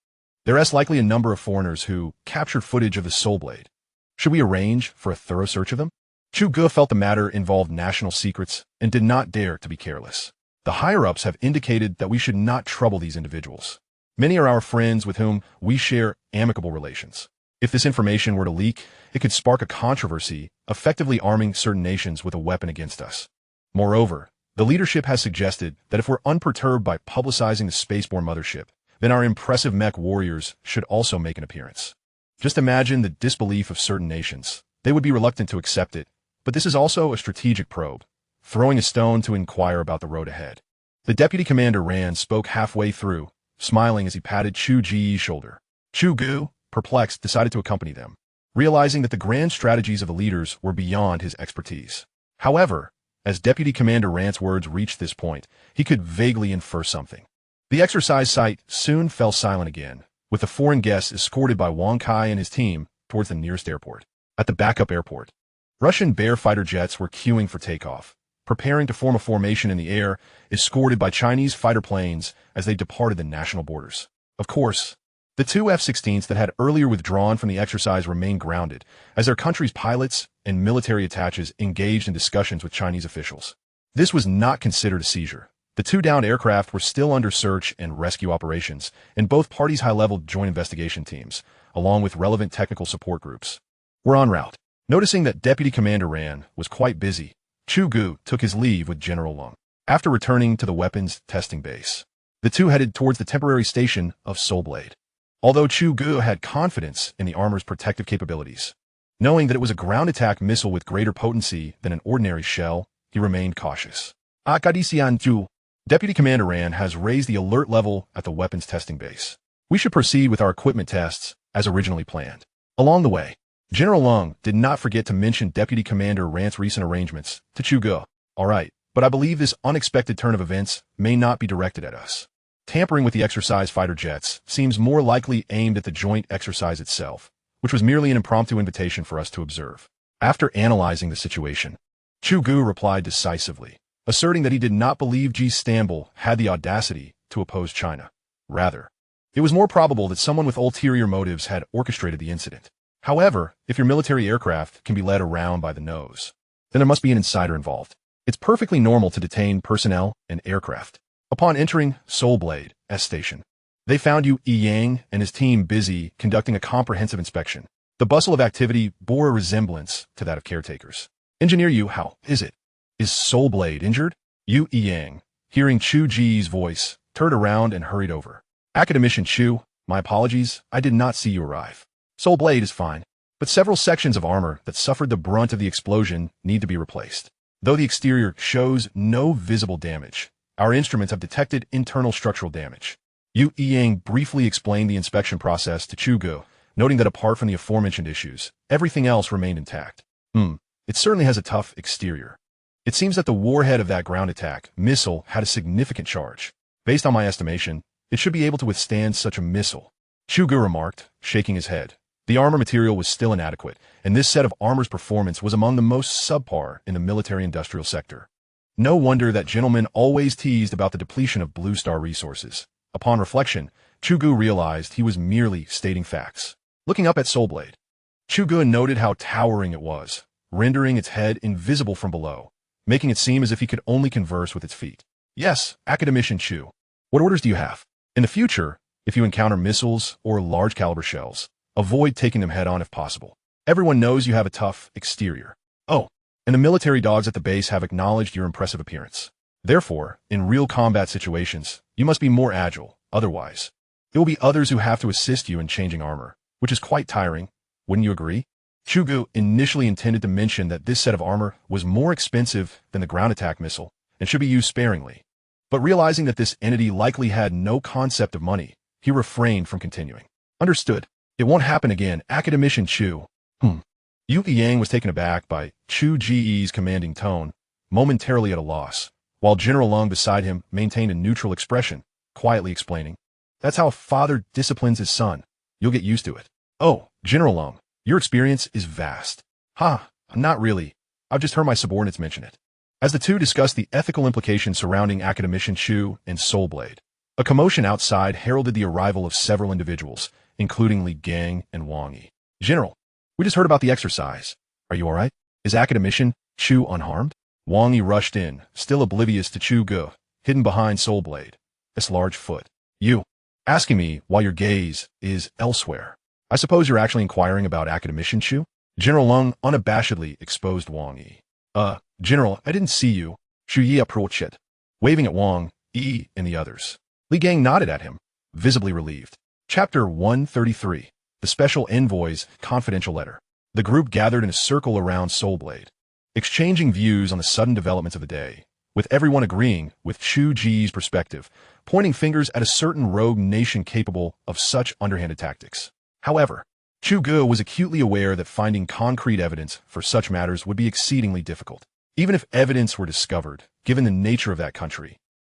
"There is likely a number of foreigners who captured footage of the soul blade. Should we arrange for a thorough search of them?" Chu Ge felt the matter involved national secrets and did not dare to be careless. "The higher-ups have indicated that we should not trouble these individuals. Many are our friends with whom we share amicable relations. If this information were to leak, it could spark a controversy, effectively arming certain nations with a weapon against us. Moreover, the leadership has suggested that if we're unperturbed by publicizing the spaceborne mothership, then our impressive mech warriors should also make an appearance. Just imagine the disbelief of certain nations. They would be reluctant to accept it, but this is also a strategic probe, throwing a stone to inquire about the road ahead." The Deputy Commander Ran spoke halfway through, smiling as he patted Chu Ge's shoulder. Chu Ge, perplexed, decided to accompany them, realizing that the grand strategies of the leaders were beyond his expertise. However, as Deputy Commander Ran's words reached this point, he could vaguely infer something. The exercise site soon fell silent again, with the foreign guests escorted by Wang Kai and his team towards the nearest airport. At the backup airport, Russian Bear fighter jets were queuing for takeoff, preparing to form a formation in the air, escorted by Chinese fighter planes as they departed the national borders. Of course, the two F-16s that had earlier withdrawn from the exercise remained grounded, as their country's pilots and military attaches engaged in discussions with Chinese officials. This was not considered a seizure. The two downed aircraft were still under search and rescue operations, and both parties' high-level joint investigation teams, along with relevant technical support groups, were en route. Noticing that Deputy Commander Ran was quite busy, Chu Ge took his leave with General Lung. After returning to the weapons testing base, the two headed towards the temporary station of Soulblade. Although Chu Ge had confidence in the armor's protective capabilities, knowing that it was a ground attack missile with greater potency than an ordinary shell, he remained cautious. Academician Chu, Deputy Commander Ran has raised the alert level at the weapons testing base. We should proceed with our equipment tests as originally planned. Along the way, General Lung did not forget to mention Deputy Commander Ran's recent arrangements to Chu Ge. "All right, but I believe this unexpected turn of events may not be directed at us. Tampering with the exercise fighter jets seems more likely aimed at the joint exercise itself, which was merely an impromptu invitation for us to observe." After analyzing the situation, Chu Ge replied decisively, asserting that he did not believe Istanbul had the audacity to oppose China. Rather, it was more probable that someone with ulterior motives had orchestrated the incident. However, if your military aircraft can be led around by the nose, then there must be an insider involved. It's perfectly normal to detain personnel and aircraft. Upon entering Soulblade S Station, they found Yu Yang and his team busy conducting a comprehensive inspection. The bustle of activity bore a resemblance to that of caretakers. Engineer Yu, how is it? Is Soulblade injured? Yu Yang, hearing Chu Ge's voice, turned around and hurried over. Academician Chu, my apologies, I did not see you arrive. Soulblade is fine, but several sections of armor that suffered the brunt of the explosion need to be replaced. Though the exterior shows no visible damage, our instruments have detected internal structural damage. Yu Yang briefly explained the inspection process to Chu Ge, noting that apart from the aforementioned issues, everything else remained intact. It certainly has a tough exterior. It seems that the warhead of that ground attack missile had a significant charge. Based on my estimation, it should be able to withstand such a missile. Chu Ge remarked, shaking his head. The armor material was still inadequate, and this set of armor's performance was among the most subpar in the military-industrial sector. No wonder that gentleman always teased about the depletion of Blue Star resources. Upon reflection, Chu Ge realized he was merely stating facts. Looking up at Soulblade, Chu Ge noted how towering it was, rendering its head invisible from below, making it seem as if he could only converse with its feet. Yes, Academician Chu. What orders do you have? In the future, if you encounter missiles or large-caliber shells, avoid taking them head-on if possible. Everyone knows you have a tough exterior. Oh, and the military dogs at the base have acknowledged your impressive appearance. Therefore, in real combat situations, you must be more agile, otherwise, there will be others who have to assist you in changing armor, which is quite tiring. Wouldn't you agree? Chu Ge initially intended to mention that this set of armor was more expensive than the ground attack missile and should be used sparingly. But realizing that this entity likely had no concept of money, he refrained from continuing. Understood. It won't happen again, Academician Chu. Yu Yang was taken aback by Chu Ge's commanding tone, momentarily at a loss, while General Lung beside him maintained a neutral expression, quietly explaining, "That's how a father disciplines his son. You'll get used to it." "Oh, General Lung, your experience is vast." Not really. I've just heard my subordinates mention it." As the two discussed the ethical implications surrounding Academician Chu and Soulblade, a commotion outside heralded the arrival of several individuals, including Li Gang and Wang Yi. "General, we just heard about the exercise. Are you all right? Is Academician Chu unharmed?" Wang Yi rushed in, still oblivious to Chu Ge, hidden behind Soulblade, its large foot. "You, asking me why your gaze is elsewhere. I suppose you're actually inquiring about Academician Chu?" General Lung unabashedly exposed Wang Yi. General, I didn't see you." Chu Yi approached, waving at Wang Yi and the others. Li Gang nodded at him, visibly relieved. Chapter 133. The Special Envoy's Confidential Letter. The group gathered in a circle around Soulblade, exchanging views on the sudden developments of the day, with everyone agreeing with Chu Ge's perspective, pointing fingers at a certain rogue nation capable of such underhanded tactics. However, Chu Ge was acutely aware that finding concrete evidence for such matters would be exceedingly difficult. Even if evidence were discovered, given the nature of that country,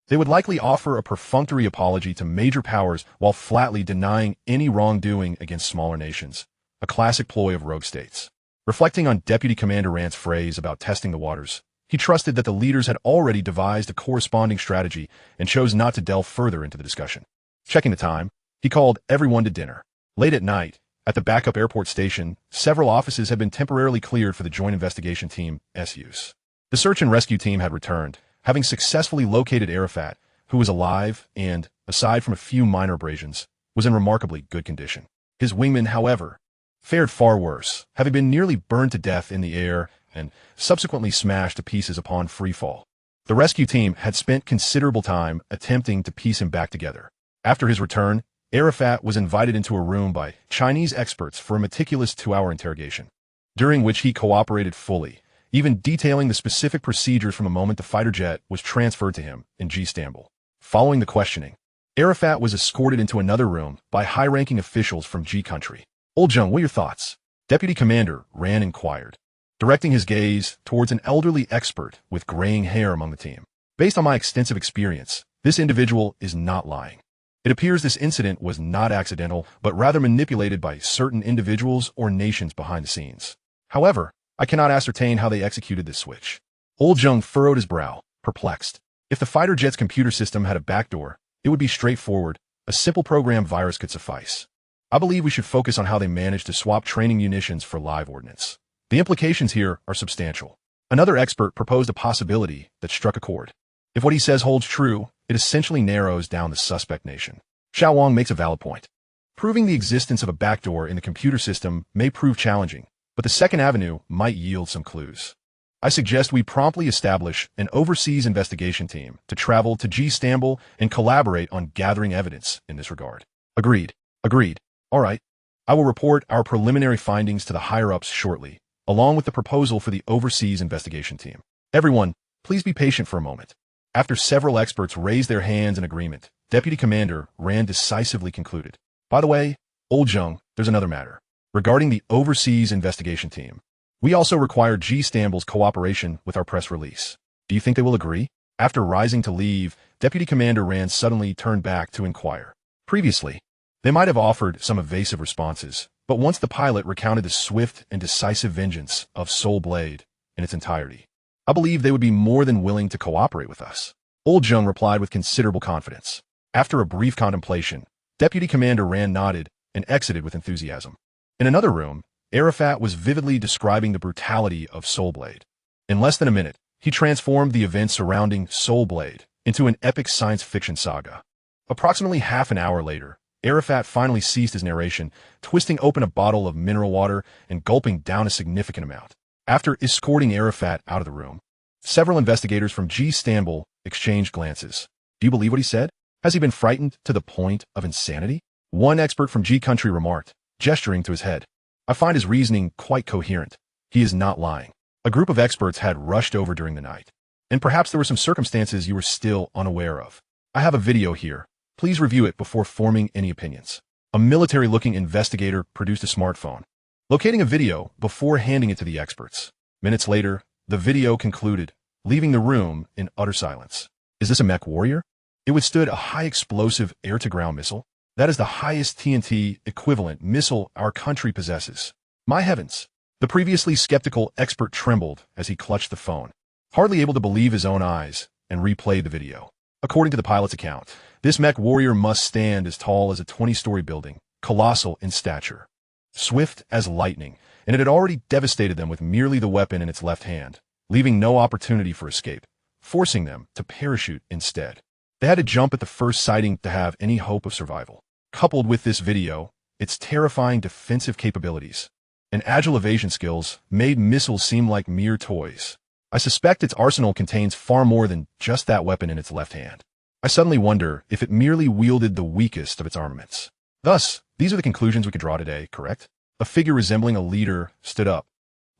they would likely offer a perfunctory apology to major powers while flatly denying any wrongdoing against smaller nations, a classic ploy of rogue states. Reflecting on Deputy Commander Rand's phrase about testing the waters, he trusted that the leaders had already devised a corresponding strategy and chose not to delve further into the discussion. Checking the time, he called everyone to dinner. Late at night, at the backup airport station, several offices had been temporarily cleared for the Joint Investigation Team's use. The search and rescue team had returned, having successfully located Arafat, who was alive and, aside from a few minor abrasions, was in remarkably good condition. His wingman, however, fared far worse, having been nearly burned to death in the air and subsequently smashed to pieces upon freefall. The rescue team had spent considerable time attempting to piece him back together. After his return, Arafat was invited into a room by Chinese experts for a meticulous 2-hour interrogation, during which he cooperated fully, even detailing the specific procedures from the moment the fighter jet was transferred to him in Istanbul. Following the questioning, Arafat was escorted into another room by high-ranking officials from G country. "Old Jung, what are your thoughts?" Deputy Commander Rand inquired, directing his gaze towards an elderly expert with graying hair among the team. "Based on my extensive experience, this individual is not lying. It appears this incident was not accidental, but rather manipulated by certain individuals or nations behind the scenes. However, I cannot ascertain how they executed this switch." Old Jung furrowed his brow, perplexed. If the fighter jet's computer system had a backdoor, it would be straightforward. A simple program virus could suffice. I believe we should focus on how they managed to swap training munitions for live ordnance. The implications here are substantial. Another expert proposed a possibility that struck a chord. If what he says holds true, it essentially narrows down the suspect nation. Xiao Wang makes a valid point. Proving the existence of a backdoor in the computer system may prove challenging, but the second avenue might yield some clues. I suggest we promptly establish an overseas investigation team to travel to Istanbul and collaborate on gathering evidence in this regard. Agreed. Agreed. All right. I will report our preliminary findings to the higher-ups shortly, along with the proposal for the overseas investigation team. Everyone, please be patient for a moment. After several experts raised their hands in agreement, Deputy Commander Rand decisively concluded. By the way, Old Zheng, there's another matter. Regarding the overseas investigation team, we also require Istanbul's cooperation with our press release. Do you think they will agree? After rising to leave, Deputy Commander Rand suddenly turned back to inquire. Previously, they might have offered some evasive responses, but once the pilot recounted the swift and decisive vengeance of Soulblade in its entirety, I believe they would be more than willing to cooperate with us. Old Zheng replied with considerable confidence. After a brief contemplation, Deputy Commander Rand nodded and exited with enthusiasm. In another room, Arafat was vividly describing the brutality of Soulblade. In less than a minute, he transformed the events surrounding Soulblade into an epic science fiction saga. Approximately half an hour later, Arafat finally ceased his narration, twisting open a bottle of mineral water and gulping down a significant amount. After escorting Arafat out of the room, several investigators from Istanbul exchanged glances. Do you believe what he said? Has he been frightened to the point of insanity? One expert from G country remarked, gesturing to his head. I find his reasoning quite coherent. He is not lying. A group of experts had rushed over during the night, and perhaps there were some circumstances you were still unaware of. I have a video here. Please review it before forming any opinions. A military-looking investigator produced a smartphone, locating a video before handing it to the experts. Minutes later, the video concluded, leaving the room in utter silence. Is this a mech warrior? It withstood a high-explosive air-to-ground missile. That is the highest TNT equivalent missile our country possesses. My heavens! The previously skeptical expert trembled as he clutched the phone, hardly able to believe his own eyes, and replayed the video. According to the pilot's account, this mech warrior must stand as tall as a 20-story building, colossal in stature, swift as lightning, and it had already devastated them with merely the weapon in its left hand, leaving no opportunity for escape, forcing them to parachute instead. They had to jump at the first sighting to have any hope of survival. Coupled with this video, its terrifying defensive capabilities and agile evasion skills made missiles seem like mere toys. I suspect its arsenal contains far more than just that weapon in its left hand. I suddenly wonder if it merely wielded the weakest of its armaments. Thus, these are the conclusions we could draw today, correct? A figure resembling a leader stood up,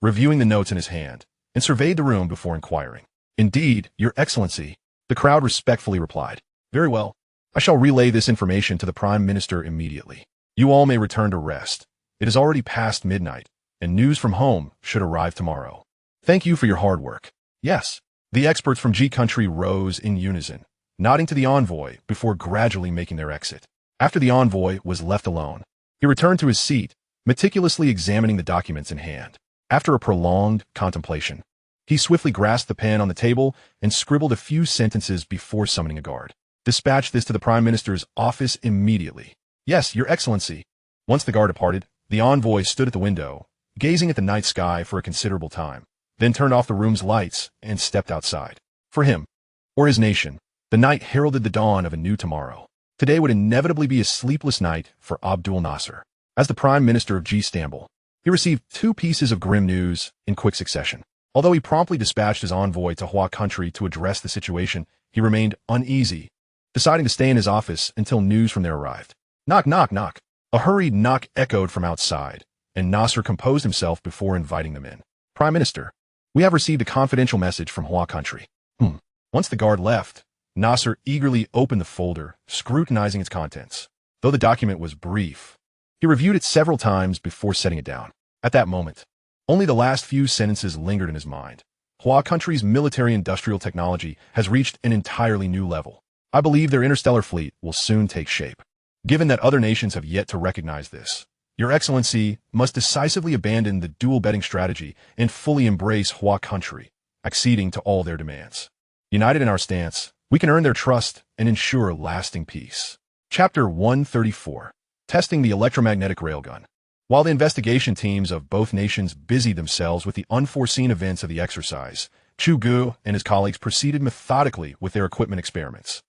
reviewing the notes in his hand, and surveyed the room before inquiring. Indeed, Your Excellency, the crowd respectfully replied. Very well. I shall relay this information to the Prime Minister immediately. You all may return to rest. It is already past midnight, and news from home should arrive tomorrow. Thank you for your hard work. Yes. The experts from G country rose in unison, nodding to the envoy before gradually making their exit. After the envoy was left alone, he returned to his seat, meticulously examining the documents in hand. After a prolonged contemplation, he swiftly grasped the pen on the table and scribbled a few sentences before summoning a guard. Dispatch this to the Prime Minister's office immediately. Yes, Your Excellency. Once the guard departed, the envoy stood at the window, gazing at the night sky for a considerable time, then turned off the room's lights and stepped outside. For him, or his nation, the night heralded the dawn of a new tomorrow. Today would inevitably be a sleepless night for Abdul Nasser. As the Prime Minister of Istanbul, he received two pieces of grim news in quick succession. Although he promptly dispatched his envoy to Hua country to address the situation, he remained uneasy, deciding to stay in his office until news from there arrived. Knock, knock, knock. A hurried knock echoed from outside, and Nasser composed himself before inviting them in. Prime Minister, we have received a confidential message from Hua country. Once the guard left, Nasser eagerly opened the folder, scrutinizing its contents. Though the document was brief, he reviewed it several times before setting it down. At that moment, only the last few sentences lingered in his mind. Hua country's military-industrial technology has reached an entirely new level. I believe their interstellar fleet will soon take shape. Given that other nations have yet to recognize this, Your Excellency must decisively abandon the dual betting strategy and fully embrace Hua country, acceding to all their demands. United in our stance, we can earn their trust and ensure lasting peace. Chapter 134. testing the electromagnetic railgun. While the investigation teams of both nations busied themselves with the unforeseen events of the exercise, Chu Ge and his colleagues proceeded methodically with their equipment experiments.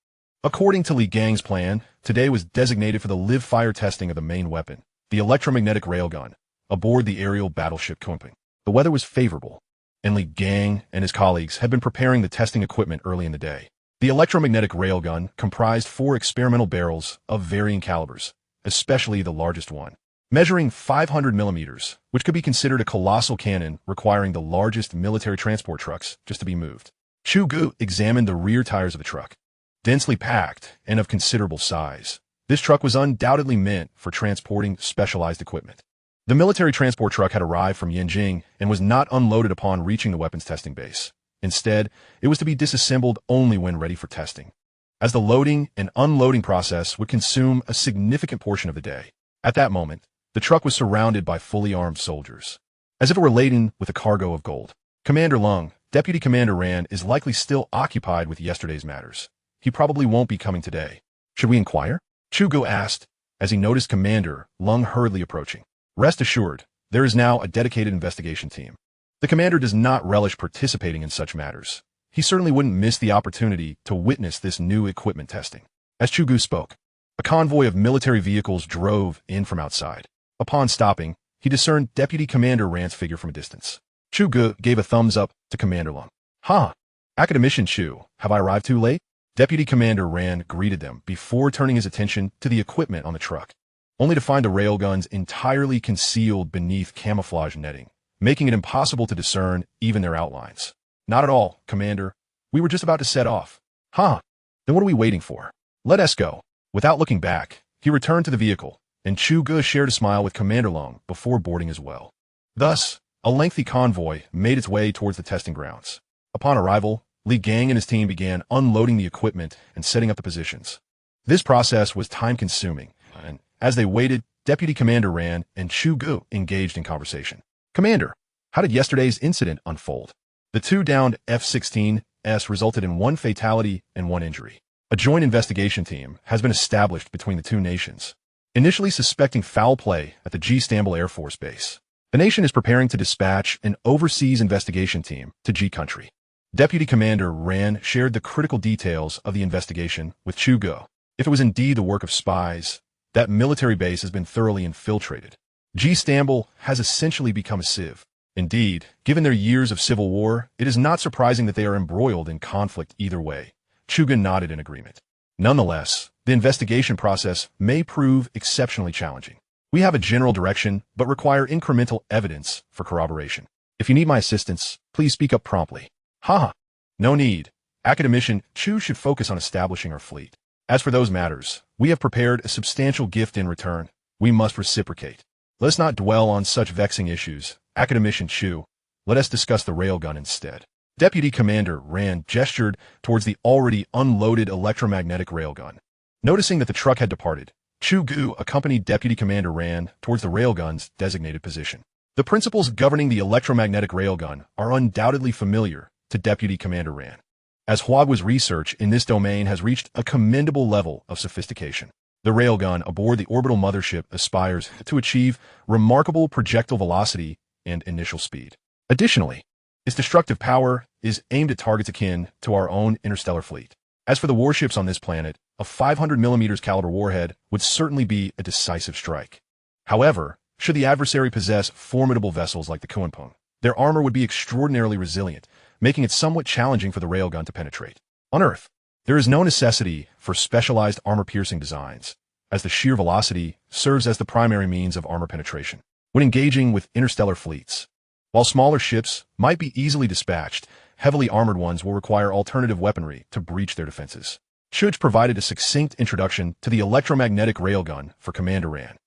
According to Li Gang's plan, today was designated for the live-fire testing of the main weapon, the electromagnetic railgun, aboard the aerial battleship Kunping. The weather was favorable, and Li Gang and his colleagues had been preparing the testing equipment early in the day. The electromagnetic railgun comprised 4 experimental barrels of varying calibers, especially the largest one, measuring 500 millimeters, which could be considered a colossal cannon requiring the largest military transport trucks just to be moved. Chu Ge examined the rear tires of the truck. Densely packed and of considerable size, this truck was undoubtedly meant for transporting specialized equipment. The military transport truck had arrived from Yanjing and was not unloaded upon reaching the weapons testing base. Instead, it was to be disassembled only when ready for testing, as the loading and unloading process would consume a significant portion of the day. At that moment, the truck was surrounded by fully armed soldiers, as if it were laden with a cargo of gold. Commander Lung, Deputy Commander Ran, is likely still occupied with yesterday's matters. He probably won't be coming today. Should we inquire? Chu Ge asked, as he noticed Commander Lung hurriedly approaching. Rest assured, there is now a dedicated investigation team. The commander does not relish participating in such matters. He certainly wouldn't miss the opportunity to witness this new equipment testing. As Chu Ge spoke, a convoy of military vehicles drove in from outside. Upon stopping, he discerned Deputy Commander Ran's figure from a distance. Chu Ge gave a thumbs up to Commander Lung. "Ha! Academician Chu, have I arrived too late?" Deputy Commander Ran greeted them before turning his attention to the equipment on the truck, only to find the railguns entirely concealed beneath camouflage netting, making it impossible to discern even their outlines. "Not at all, Commander. We were just about to set off." "Huh. Then what are we waiting for? Let us go." Without looking back, he returned to the vehicle, and Chu Ge shared a smile with Commander Lung before boarding as well. Thus, a lengthy convoy made its way towards the testing grounds. Upon arrival, Li Gang and his team began unloading the equipment and setting up the positions. This process was time-consuming, and as they waited, Deputy Commander Ran and Chu Ge engaged in conversation. "Commander, how did yesterday's incident unfold?" The 2 downed F-16s resulted in 1 fatality and 1 injury. A joint investigation team has been established between the 2 nations, initially suspecting foul play at the G-Stambul Air Force Base. The nation is preparing to dispatch an overseas investigation team to G country. Deputy Commander Ran shared the critical details of the investigation with Chu Ge. If it was indeed the work of spies, that military base has been thoroughly infiltrated. G-Stambul has essentially become a sieve. Indeed, given their years of civil war, it is not surprising that they are embroiled in conflict either way. Chu Ge nodded in agreement. Nonetheless, the investigation process may prove exceptionally challenging. We have a general direction, but require incremental evidence for corroboration. If you need my assistance, please speak up promptly. Haha. No need. Academician Chu should focus on establishing our fleet. As for those matters, we have prepared a substantial gift in return. We must reciprocate. Let us not dwell on such vexing issues. Academician Chu, let us discuss the railgun instead. Deputy Commander Ran gestured towards the already unloaded electromagnetic railgun. Noticing that the truck had departed, Chu Ge accompanied Deputy Commander Ran towards the railgun's designated position. The principles governing the electromagnetic railgun are undoubtedly familiar to Deputy Commander Ran, as Huaxia's research in this domain has reached a commendable level of sophistication. The railgun aboard the orbital mothership aspires to achieve remarkable projectile velocity and initial speed. Additionally, its destructive power is aimed at targets akin to our own interstellar fleet. As for the warships on this planet, a 500mm caliber warhead would certainly be a decisive strike. However, should the adversary possess formidable vessels like the Kunping, their armor would be extraordinarily resilient, making it somewhat challenging for the railgun to penetrate. On Earth, there is no necessity for specialized armor-piercing designs, as the sheer velocity serves as the primary means of armor penetration when engaging with interstellar fleets. While smaller ships might be easily dispatched, heavily armored ones will require alternative weaponry to breach their defenses. Chu provided a succinct introduction to the electromagnetic railgun for Commander Ran,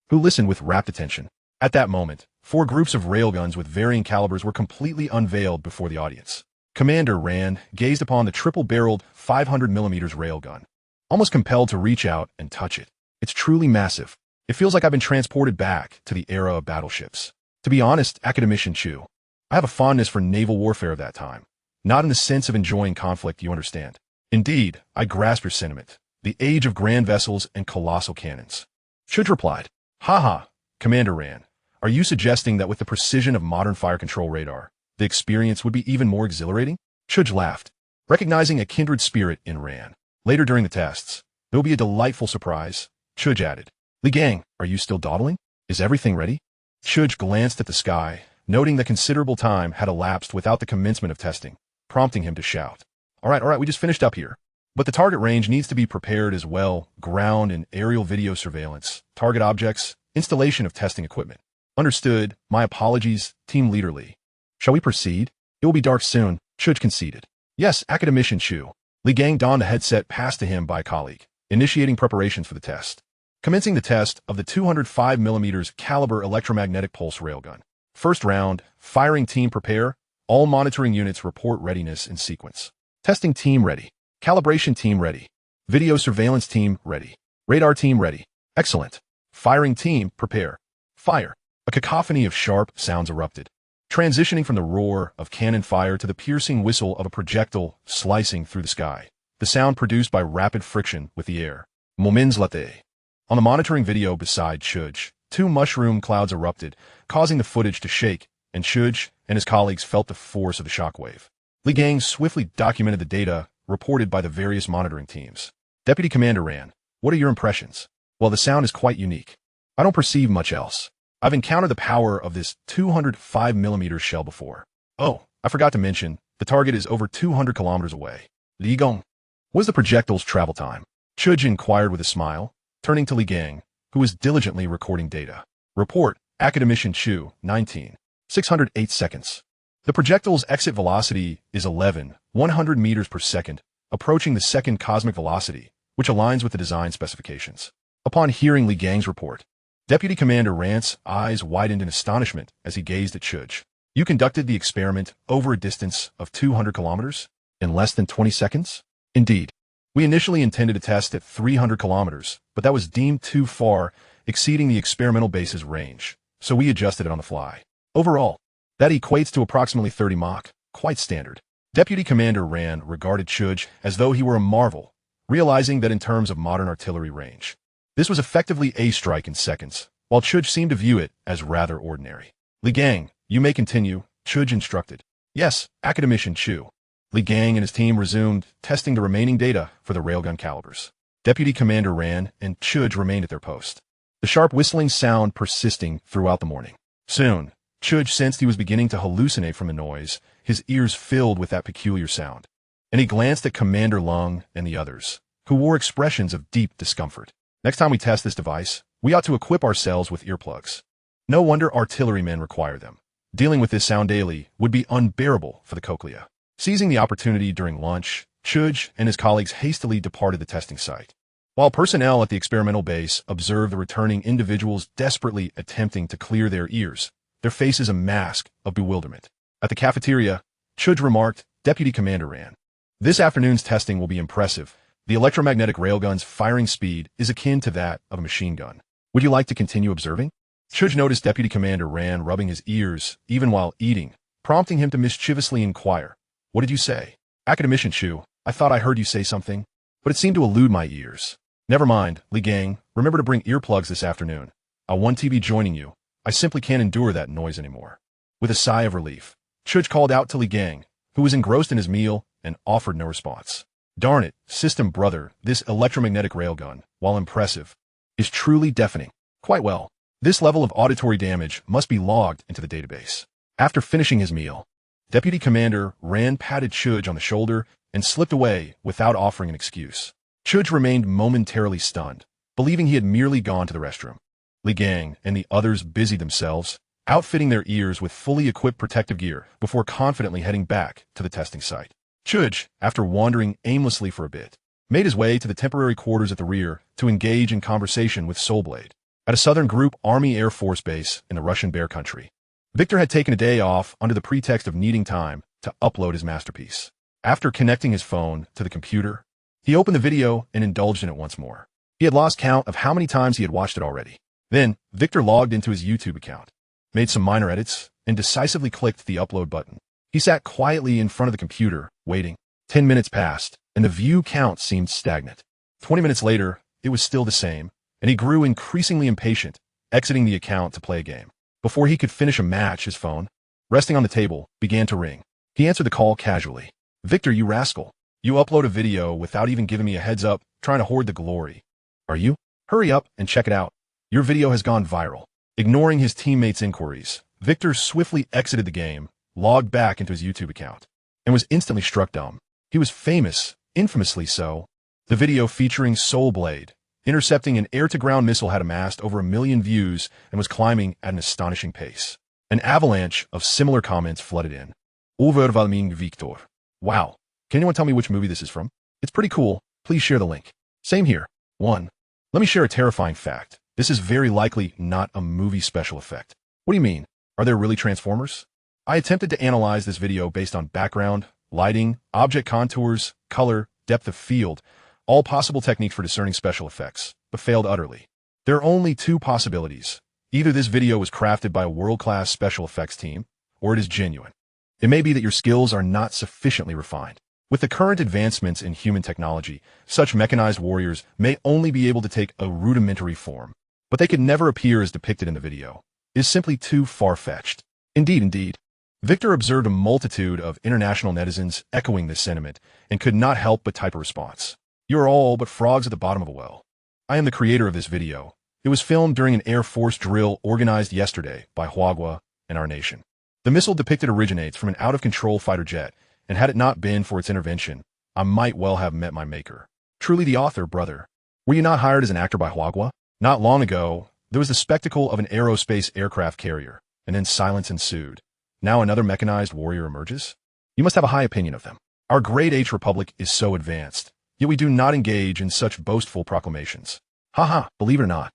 who listened with rapt attention. At that moment, 4 groups of railguns with varying calibers were completely unveiled before the audience. Commander Ran gazed upon the triple-barreled 500mm railgun, almost compelled to reach out and touch it. It's truly massive. It feels like I've been transported back to the era of battleships. To be honest, Academician Chu, I have a fondness for naval warfare of that time. Not in the sense of enjoying conflict, you understand. Indeed, I grasp your sentiment. The age of grand vessels and colossal cannons. Chu Ge replied. Haha, Commander Ran. Are you suggesting that with the precision of modern fire control radar, the experience would be even more exhilarating? Chu Ge laughed, recognizing a kindred spirit in Ran. Later during the tests, there will be a delightful surprise, Chu Ge added. Li Gang, are you still dawdling? Is everything ready? Chu Ge glanced at the sky, noting that considerable time had elapsed without the commencement of testing, prompting him to shout. All right, we just finished up here. But the target range needs to be prepared as well, ground and aerial video surveillance, target objects, installation of testing equipment. Understood. My apologies, Team Leader Li. Shall we proceed? It will be dark soon, Chu Ge conceded. Yes, Academician Chu. Li Gang donned a headset passed to him by a colleague, initiating preparations for the test. Commencing the test of the 205mm caliber electromagnetic pulse railgun. First round, firing team prepare. All monitoring units report readiness in sequence. Testing team ready. Calibration team ready. Video surveillance team ready. Radar team ready. Excellent. Firing team prepare. Fire. A cacophony of sharp sounds erupted, transitioning from the roar of cannon fire to the piercing whistle of a projectile slicing through the sky. The sound produced by rapid friction with the air. Moments latte. On the monitoring video beside Chu Ge, 2 mushroom clouds erupted, causing the footage to shake, and Chu Ge and his colleagues felt the force of the shockwave. Li Gang swiftly documented the data reported by the various monitoring teams. Deputy Commander Ran, what are your impressions? Well, the sound is quite unique. I don't perceive much else. I've encountered the power of this 205mm shell before. Oh, I forgot to mention, the target is over 200 kilometers away. Li Gang, what is the projectile's travel time? Chu Ge inquired with a smile, turning to Li Gang, who was diligently recording data. Report, Academician Chu, 19. 608 seconds. The projectile's exit velocity is 100 meters per second, approaching the second cosmic velocity, which aligns with the design specifications. Upon hearing Li Gang's report, Deputy Commander Ran's eyes widened in astonishment as he gazed at Chu Ge. You conducted the experiment over a distance of 200 kilometers in less than 20 seconds? Indeed. We initially intended to test at 300 kilometers, but that was deemed too far, exceeding the experimental base's range, so we adjusted it on the fly. Overall, that equates to approximately 30 Mach, quite standard. Deputy Commander Ran regarded Chu Ge as though he were a marvel, realizing that in terms of modern artillery range, this was effectively a strike in seconds, while Chu Ge seemed to view it as rather ordinary. Li Gang, you may continue, Chu Ge instructed. Yes, Academician Chu. Li Gang and his team resumed testing the remaining data for the railgun calibers. Deputy Commander Ran and Chu Ge remained at their post, the sharp whistling sound persisting throughout the morning. Soon, Chu Ge sensed he was beginning to hallucinate from the noise, his ears filled with that peculiar sound, and he glanced at Commander Lung and the others, who wore expressions of deep discomfort. Next time we test this device, we ought to equip ourselves with earplugs. No wonder artillerymen require them. Dealing with this sound daily would be unbearable for the cochlea. Seizing the opportunity during lunch, Chu Ge and his colleagues hastily departed the testing site. While personnel at the experimental base observed the returning individuals desperately attempting to clear their ears, their faces a mask of bewilderment. At the cafeteria, Chu Ge remarked, Deputy Commander Ran. This afternoon's testing will be impressive. The electromagnetic railgun's firing speed is akin to that of a machine gun. Would you like to continue observing? Chu Ge noticed Deputy Commander Ran rubbing his ears, even while eating, prompting him to mischievously inquire. What did you say? Academician Chu, I thought I heard you say something, but it seemed to elude my ears. Never mind, Li Gang, remember to bring earplugs this afternoon. I'll want to be joining you. I simply can't endure that noise anymore. With a sigh of relief, Chu Ge called out to Li Gang, who was engrossed in his meal and offered no response. Darn it, system brother, this electromagnetic railgun, while impressive, is truly deafening. Quite well. This level of auditory damage must be logged into the database. After finishing his meal, Deputy Commander Ran patted Chu Ge on the shoulder and slipped away without offering an excuse. Chu Ge remained momentarily stunned, believing he had merely gone to the restroom. Li Gang and the others busied themselves, outfitting their ears with fully equipped protective gear before confidently heading back to the testing site. Chu Ge, after wandering aimlessly for a bit, made his way to the temporary quarters at the rear to engage in conversation with Soulblade at a Southern Group Army Air Force base in the Russian Bear Country. Victor had taken a day off under the pretext of needing time to upload his masterpiece. After connecting his phone to the computer, he opened the video and indulged in it once more. He had lost count of how many times he had watched it already. Then, Victor logged into his YouTube account, made some minor edits, and decisively clicked the upload button. He sat quietly in front of the computer, waiting. 10 minutes passed, and the view count seemed stagnant. 20 minutes later, it was still the same, and he grew increasingly impatient, exiting the account to play a game. Before he could finish a match, his phone, resting on the table, began to ring. He answered the call casually. "Victor, you rascal. You upload a video without even giving me a heads up, trying to hoard the glory. Are you? Hurry up and check it out. Your video has gone viral." Ignoring his teammates' inquiries, Victor swiftly exited the game, logged back into his YouTube account, and was instantly struck dumb. He was famous, infamously so. The video featuring Soulblade, intercepting an air-to-ground missile, had amassed over 1 million views and was climbing at an astonishing pace. An avalanche of similar comments flooded in. Overwhelming Victor. Wow. Can anyone tell me which movie this is from? It's pretty cool. Please share the link. Same here. 1. Let me share a terrifying fact. This is very likely not a movie special effect. What do you mean? Are there really Transformers? I attempted to analyze this video based on background, lighting, object contours, color, depth of field, all possible techniques for discerning special effects, but failed utterly. There are only 2 possibilities. Either this video was crafted by a world-class special effects team, or it is genuine. It may be that your skills are not sufficiently refined. With the current advancements in human technology, such mechanized warriors may only be able to take a rudimentary form, but they could never appear as depicted in the video. It is simply too far-fetched. Indeed. Victor observed a multitude of international netizens echoing this sentiment and could not help but type a response. "You are all but frogs at the bottom of a well. I am the creator of this video. It was filmed during an Air Force drill organized yesterday by Huaxia and our nation. The missile depicted originates from an out-of-control fighter jet, and had it not been for its intervention, I might well have met my maker. Truly the author, brother. Were you not hired as an actor by Huaxia? Not long ago, there was the spectacle of an aerospace aircraft carrier, and then silence ensued. Now another mechanized warrior emerges? You must have a high opinion of them. Our great H Republic is so advanced, yet we do not engage in such boastful proclamations. Haha, believe it or not.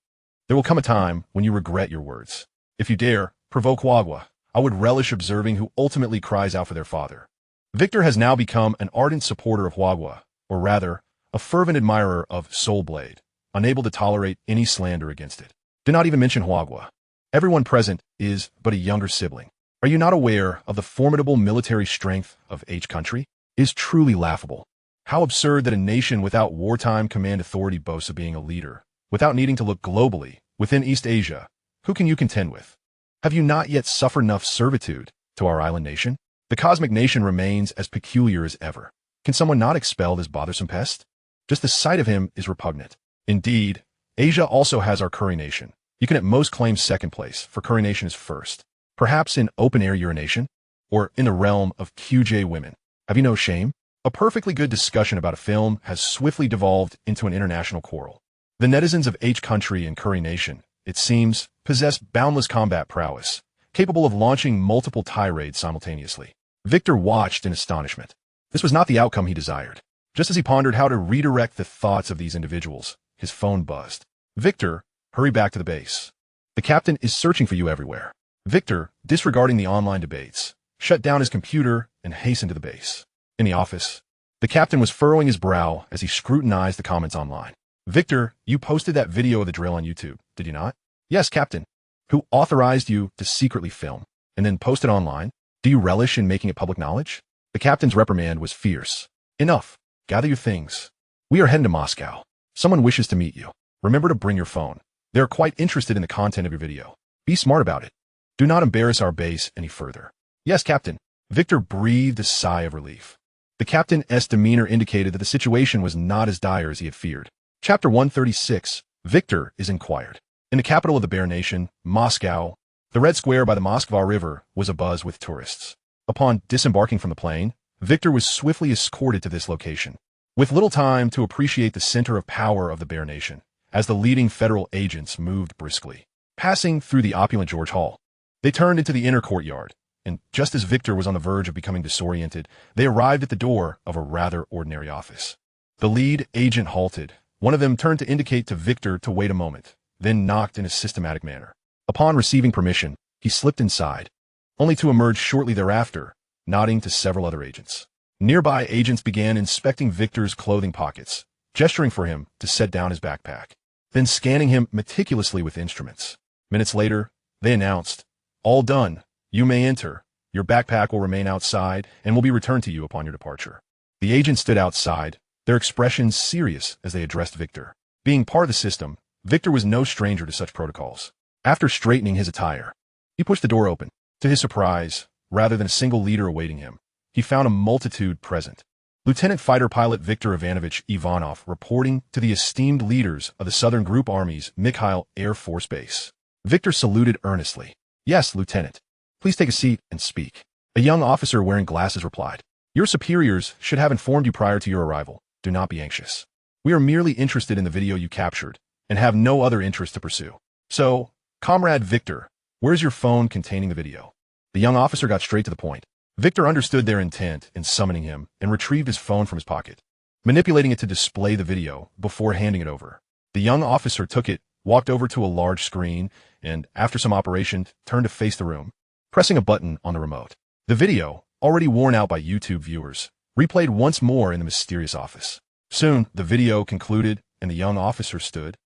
There will come a time when you regret your words. If you dare provoke Huaxia, I would relish observing who ultimately cries out for their father." Victor has now become an ardent supporter of Huaxia, or rather, a fervent admirer of Soulblade, unable to tolerate any slander against it. Do not even mention Huaxia. Everyone present is but a younger sibling. Are you not aware of the formidable military strength of H country? It is truly laughable. How absurd that a nation without wartime command authority boasts of being a leader, without needing to look globally, within East Asia. Who can you contend with? Have you not yet suffered enough servitude to our island nation? The cosmic nation remains as peculiar as ever. Can someone not expel this bothersome pest? Just the sight of him is repugnant. Indeed, Asia also has our curry nation. You can at most claim second place, for curry nation is first. Perhaps in open-air urination? Or in the realm of Chu Ge women. Have you no shame? A perfectly good discussion about a film has swiftly devolved into an international quarrel. The netizens of H country and curry nation, it seems, possess boundless combat prowess, capable of launching multiple tirades simultaneously. Victor watched in astonishment. This was not the outcome he desired. Just as he pondered how to redirect the thoughts of these individuals, his phone buzzed. "Victor, hurry back to the base. The captain is searching for you everywhere." Victor, disregarding the online debates, shut down his computer and hastened to the base. In the office, the captain was furrowing his brow as he scrutinized the comments online. "Victor, you posted that video of the drill on YouTube, did you not?" "Yes, Captain." "Who authorized you to secretly film and then post it online? Do you relish in making it public knowledge?" The captain's reprimand was fierce. "Enough. Gather your things. We are heading to Moscow. Someone wishes to meet you. Remember to bring your phone. They are quite interested in the content of your video. Be smart about it. Do not embarrass our base any further." "Yes, Captain." Victor breathed a sigh of relief. The captain's demeanor indicated that the situation was not as dire as he had feared. Chapter 136, Victor is inquired. In the capital of the Bear Nation, Moscow, the Red Square by the Moskva River was abuzz with tourists. Upon disembarking from the plane, Victor was swiftly escorted to this location, with little time to appreciate the center of power of the Bear Nation, as the leading federal agents moved briskly. Passing through the opulent George Hall, they turned into the inner courtyard, and just as Victor was on the verge of becoming disoriented, they arrived at the door of a rather ordinary office. The lead agent halted. One of them turned to indicate to Victor to wait a moment, then knocked in a systematic manner. Upon receiving permission, he slipped inside, only to emerge shortly thereafter, nodding to several other agents. Nearby agents began inspecting Victor's clothing pockets, gesturing for him to set down his backpack, then scanning him meticulously with instruments. Minutes later, they announced, "All done. You may enter. Your backpack will remain outside and will be returned to you upon your departure." The agents stood outside, their expressions serious as they addressed Victor. Being part of the system, Victor was no stranger to such protocols. After straightening his attire, he pushed the door open. To his surprise, rather than a single leader awaiting him, he found a multitude present. Lieutenant Fighter Pilot Viktor Ivanovich Ivanov reporting to the esteemed leaders of the Southern Group Army's Mikhail Air Force Base. Victor saluted earnestly. "Yes, Lieutenant. Please take a seat and speak." A young officer wearing glasses replied. "Your superiors should have informed you prior to your arrival. Do not be anxious. We are merely interested in the video you captured and have no other interest to pursue. So, Comrade Victor, where's your phone containing the video?" The young officer got straight to the point. Victor understood their intent in summoning him and retrieved his phone from his pocket, manipulating it to display the video before handing it over. The young officer took it, walked over to a large screen, and, after some operation, turned to face the room, pressing a button on the remote. The video, already worn out by YouTube viewers, replayed once more in the mysterious office. Soon, the video concluded, and the young officer stood,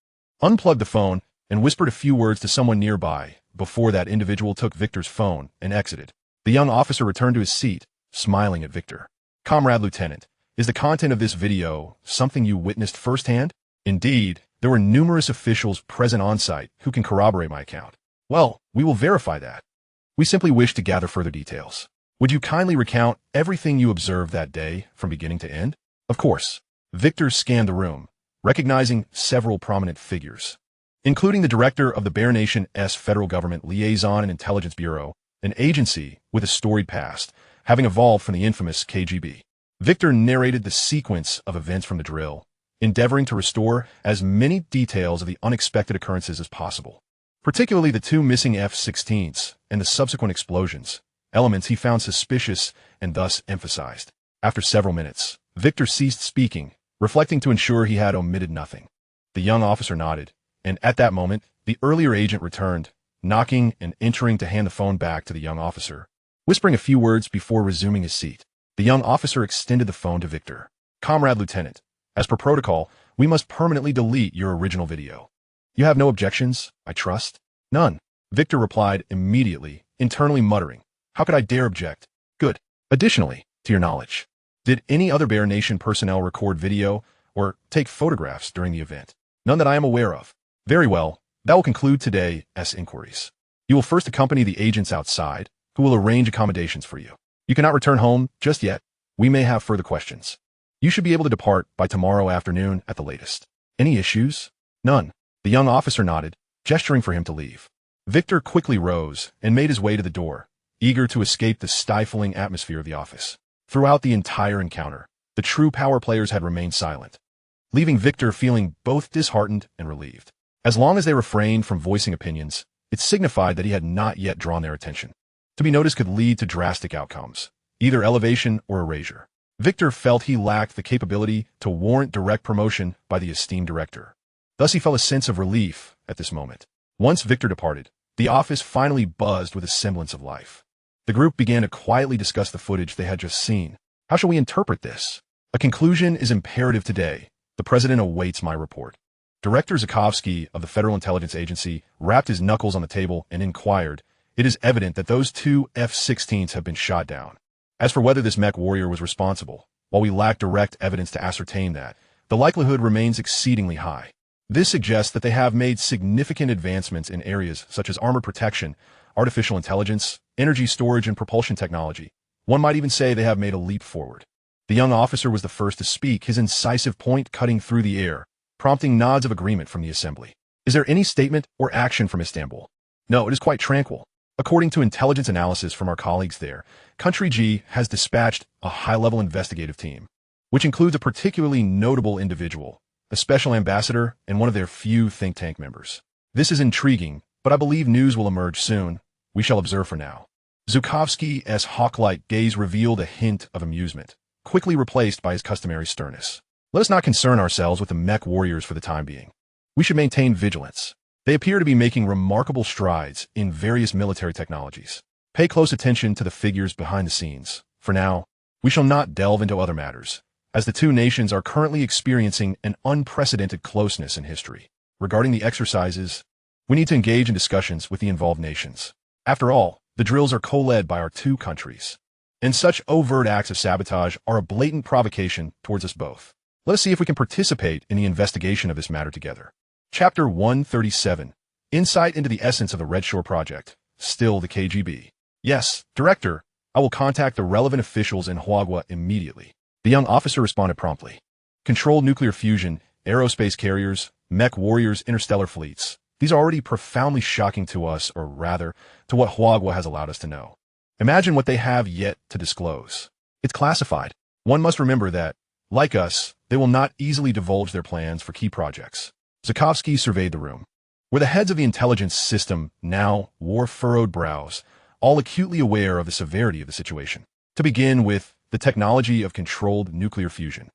unplugged the phone, and whispered a few words to someone nearby before that individual took Victor's phone and exited. The young officer returned to his seat, smiling at Victor. "Comrade Lieutenant, is the content of this video something you witnessed firsthand?" "Indeed, there were numerous officials present on site who can corroborate my account." "Well, we will verify that. We simply wish to gather further details. Would you kindly recount everything you observed that day from beginning to end?" "Of course." Victor scanned the room, recognizing several prominent figures, including the director of the Bear Nation's Federal Government Liaison and Intelligence Bureau, an agency with a storied past, having evolved from the infamous KGB. Victor narrated the sequence of events from the drill, endeavoring to restore as many details of the unexpected occurrences as possible, particularly the two missing F-16s and the subsequent explosions, elements he found suspicious and thus emphasized. After several minutes, Victor ceased speaking, reflecting to ensure he had omitted nothing. The young officer nodded, and at that moment, the earlier agent returned, knocking and entering to hand the phone back to the young officer, whispering a few words before resuming his seat. The young officer extended the phone to Victor. "Comrade Lieutenant, as per protocol, we must permanently delete your original video. You have no objections, I trust?" "None," Victor replied immediately, internally muttering. "How could I dare object?" "Good. Additionally, to your knowledge, did any other Bear Nation personnel record video or take photographs during the event?" "None that I am aware of." "Very well. That will conclude today's inquiries. You will first accompany the agents outside, who will arrange accommodations for you. You cannot return home just yet. We may have further questions. You should be able to depart by tomorrow afternoon at the latest." "Any issues?" "None." The young officer nodded, gesturing for him to leave. Victor quickly rose and made his way to the door, eager to escape the stifling atmosphere of the office. Throughout the entire encounter, the true power players had remained silent, leaving Victor feeling both disheartened and relieved. As long as they refrained from voicing opinions, it signified that he had not yet drawn their attention. To be noticed could lead to drastic outcomes, either elevation or erasure. Victor felt he lacked the capability to warrant direct promotion by the esteemed director. Thus he felt a sense of relief at this moment. Once Victor departed, the office finally buzzed with a semblance of life. The group began to quietly discuss the footage they had just seen. "How shall we interpret this?" "A conclusion is imperative today. The president awaits my report." Director Zukovsky of the Federal Intelligence Agency rapped his knuckles on the table and inquired, "It is evident that those two F-16s have been shot down. As for whether this mech warrior was responsible, while we lack direct evidence to ascertain that, the likelihood remains exceedingly high. This suggests that they have made significant advancements in areas such as armored protection, artificial intelligence, energy storage, and propulsion technology. One might even say they have made a leap forward." The young officer was the first to speak, his incisive point cutting through the air, prompting nods of agreement from the assembly. "Is there any statement or action from Istanbul?" "No, it is quite tranquil. According to intelligence analysis from our colleagues there, Country G has dispatched a high-level investigative team, which includes a particularly notable individual, a special ambassador, and one of their few think tank members. This is intriguing, but I believe news will emerge soon. We shall observe for now." Zukovsky's hawk-like gaze revealed a hint of amusement, quickly replaced by his customary sternness. "Let us not concern ourselves with the mech warriors for the time being. We should maintain vigilance. They appear to be making remarkable strides in various military technologies. Pay close attention to the figures behind the scenes. For now, we shall not delve into other matters, as the two nations are currently experiencing an unprecedented closeness in history. Regarding the exercises, we need to engage in discussions with the involved nations. After all, the drills are co-led by our two countries, and such overt acts of sabotage are a blatant provocation towards us both. Let us see if we can participate in the investigation of this matter together." Chapter 137. Insight into the essence of the Redshore project. Still the KGB. Yes, Director. I will contact the relevant officials in Huaxia immediately. The young officer responded promptly. Controlled nuclear fusion, aerospace carriers, mech warriors, interstellar fleets. These are already profoundly shocking to us, or rather, to what Huaxia has allowed us to know. Imagine what they have yet to disclose. It's classified. One must remember that, like us, they will not easily divulge their plans for key projects. Zukovsky surveyed the room. Where the heads of the intelligence system now wore furrowed brows, all acutely aware of the severity of the situation. To begin with, the technology of controlled nuclear fusion.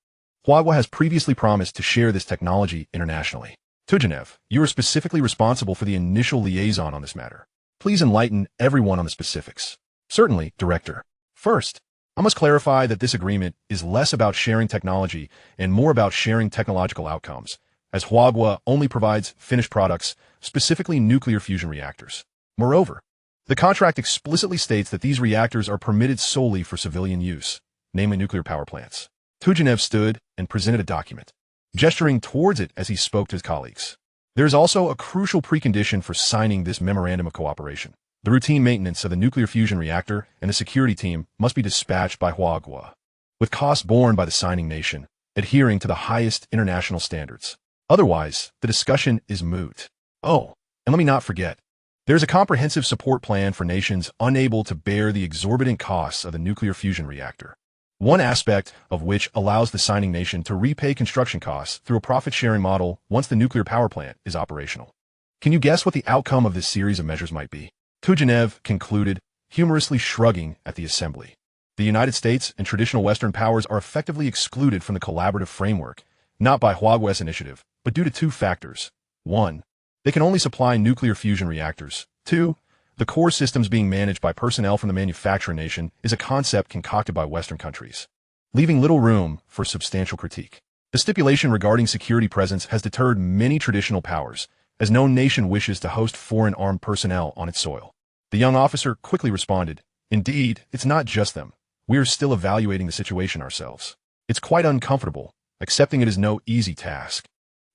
Huaxia has previously promised to share this technology internationally. Chu Ge, you are specifically responsible for the initial liaison on this matter. Please enlighten everyone on the specifics. Certainly, Director. First, I must clarify that this agreement is less about sharing technology and more about sharing technological outcomes, as Huaxia only provides finished products, specifically nuclear fusion reactors. Moreover, the contract explicitly states that these reactors are permitted solely for civilian use, namely nuclear power plants. Tugenev stood and presented a document, gesturing towards it as he spoke to his colleagues. There is also a crucial precondition for signing this memorandum of cooperation. The routine maintenance of the nuclear fusion reactor and the security team must be dispatched by Huaxia, with costs borne by the signing nation, adhering to the highest international standards. Otherwise, the discussion is moot. Oh, and let me not forget, there is a comprehensive support plan for nations unable to bear the exorbitant costs of the nuclear fusion reactor, one aspect of which allows the signing nation to repay construction costs through a profit-sharing model once the nuclear power plant is operational. Can you guess what the outcome of this series of measures might be? Tugenev concluded, humorously shrugging at the assembly. The United States and traditional Western powers are effectively excluded from the collaborative framework, not by Huaxia's initiative, but due to two factors. 1. They can only supply nuclear fusion reactors. 2. The core systems being managed by personnel from the manufacturing nation is a concept concocted by Western countries, leaving little room for substantial critique. The stipulation regarding security presence has deterred many traditional powers, as no nation wishes to host foreign armed personnel on its soil. The young officer quickly responded, "Indeed, it's not just them. We are still evaluating the situation ourselves. It's quite uncomfortable. Accepting it is no easy task.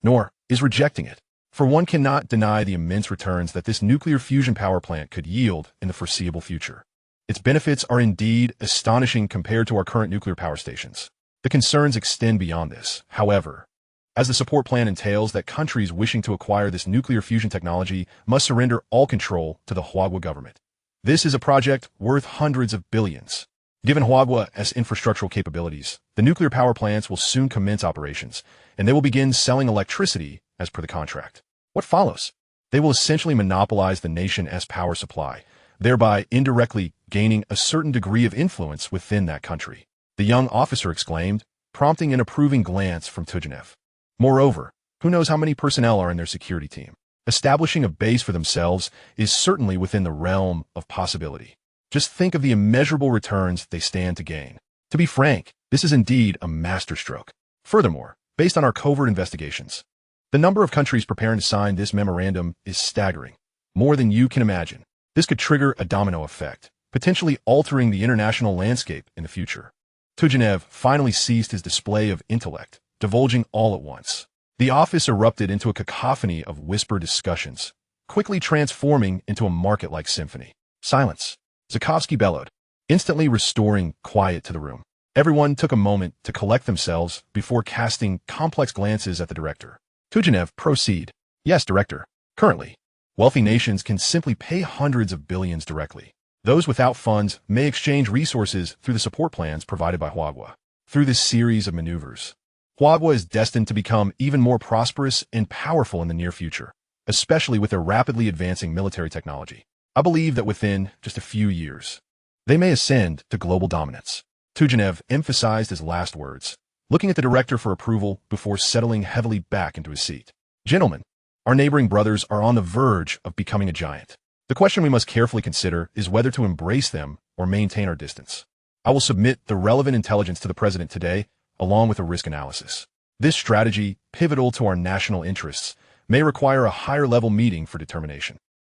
Nor is rejecting it. For one cannot deny the immense returns that this nuclear fusion power plant could yield in the foreseeable future. Its benefits are indeed astonishing compared to our current nuclear power stations. The concerns extend beyond this, however, as the support plan entails that countries wishing to acquire this nuclear fusion technology must surrender all control to the Huaxia government. This is a project worth hundreds of billions. Given Huaxia's infrastructural capabilities, the nuclear power plants will soon commence operations, and they will begin selling electricity as per the contract. What follows? They will essentially monopolize the nation's power supply, thereby indirectly gaining a certain degree of influence within that country. The young officer exclaimed, prompting an approving glance from Tugenev. Moreover, who knows how many personnel are in their security team? Establishing a base for themselves is certainly within the realm of possibility. Just think of the immeasurable returns they stand to gain. To be frank, this is indeed a masterstroke. Furthermore, based on our covert investigations, the number of countries preparing to sign this memorandum is staggering, more than you can imagine. This could trigger a domino effect, potentially altering the international landscape in the future. Tugenev finally ceased his display of intellect, divulging all at once. The office erupted into a cacophony of whispered discussions, quickly transforming into a market-like symphony. Silence. Zukovsky bellowed, instantly restoring quiet to the room. Everyone took a moment to collect themselves before casting complex glances at the director. Tugenev, proceed. Yes, Director. Currently, wealthy nations can simply pay hundreds of billions directly. Those without funds may exchange resources through the support plans provided by Huaxia. Through this series of maneuvers, Huaxia is destined to become even more prosperous and powerful in the near future, especially with their rapidly advancing military technology. I believe that within just a few years, they may ascend to global dominance. Tugenev emphasized his last words, looking at the director for approval before settling heavily back into his seat. Gentlemen, our neighboring brothers are on the verge of becoming a giant. The question we must carefully consider is whether to embrace them or maintain our distance. I will submit the relevant intelligence to the President today, along with a risk analysis. This strategy, pivotal to our national interests, may require a higher-level meeting for determination.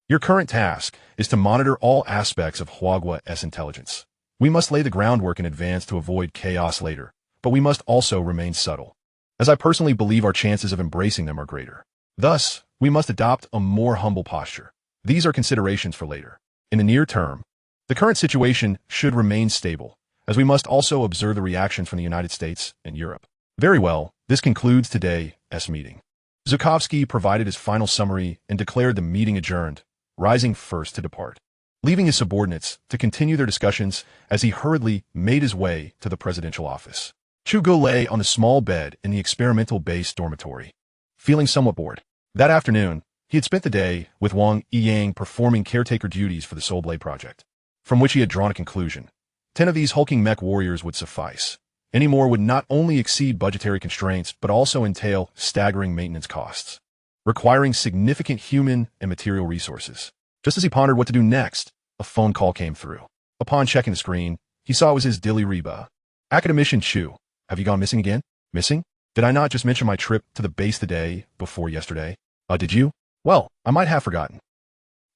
Your current task is to monitor all aspects of Huaxia's intelligence. We must lay the groundwork in advance to avoid chaos later, but we must also remain subtle, as I personally believe our chances of embracing them are greater. Thus, we must adopt a more humble posture. These are considerations for later. In the near term, the current situation should remain stable, as we must also observe the reactions from the United States and Europe. Very well, this concludes today's meeting. Zhukovsky provided his final summary and declared the meeting adjourned, rising first to depart, leaving his subordinates to continue their discussions as he hurriedly made his way to the presidential office. Chu Ge lay on the small bed in the experimental base dormitory, feeling somewhat bored. That afternoon, he had spent the day with Wang Yiyang performing caretaker duties for the soulblade project, from which he had drawn a conclusion. 10 of these hulking mech warriors would suffice. Any more would not only exceed budgetary constraints, but also entail staggering maintenance costs, requiring significant human and material resources. Just as he pondered what to do next, a phone call came through. Upon checking the screen, he saw it was his Dilraba. Academician Chu, have you gone missing again? Missing? Did I not just mention my trip to the base the day before yesterday? Did you? Well, I might have forgotten.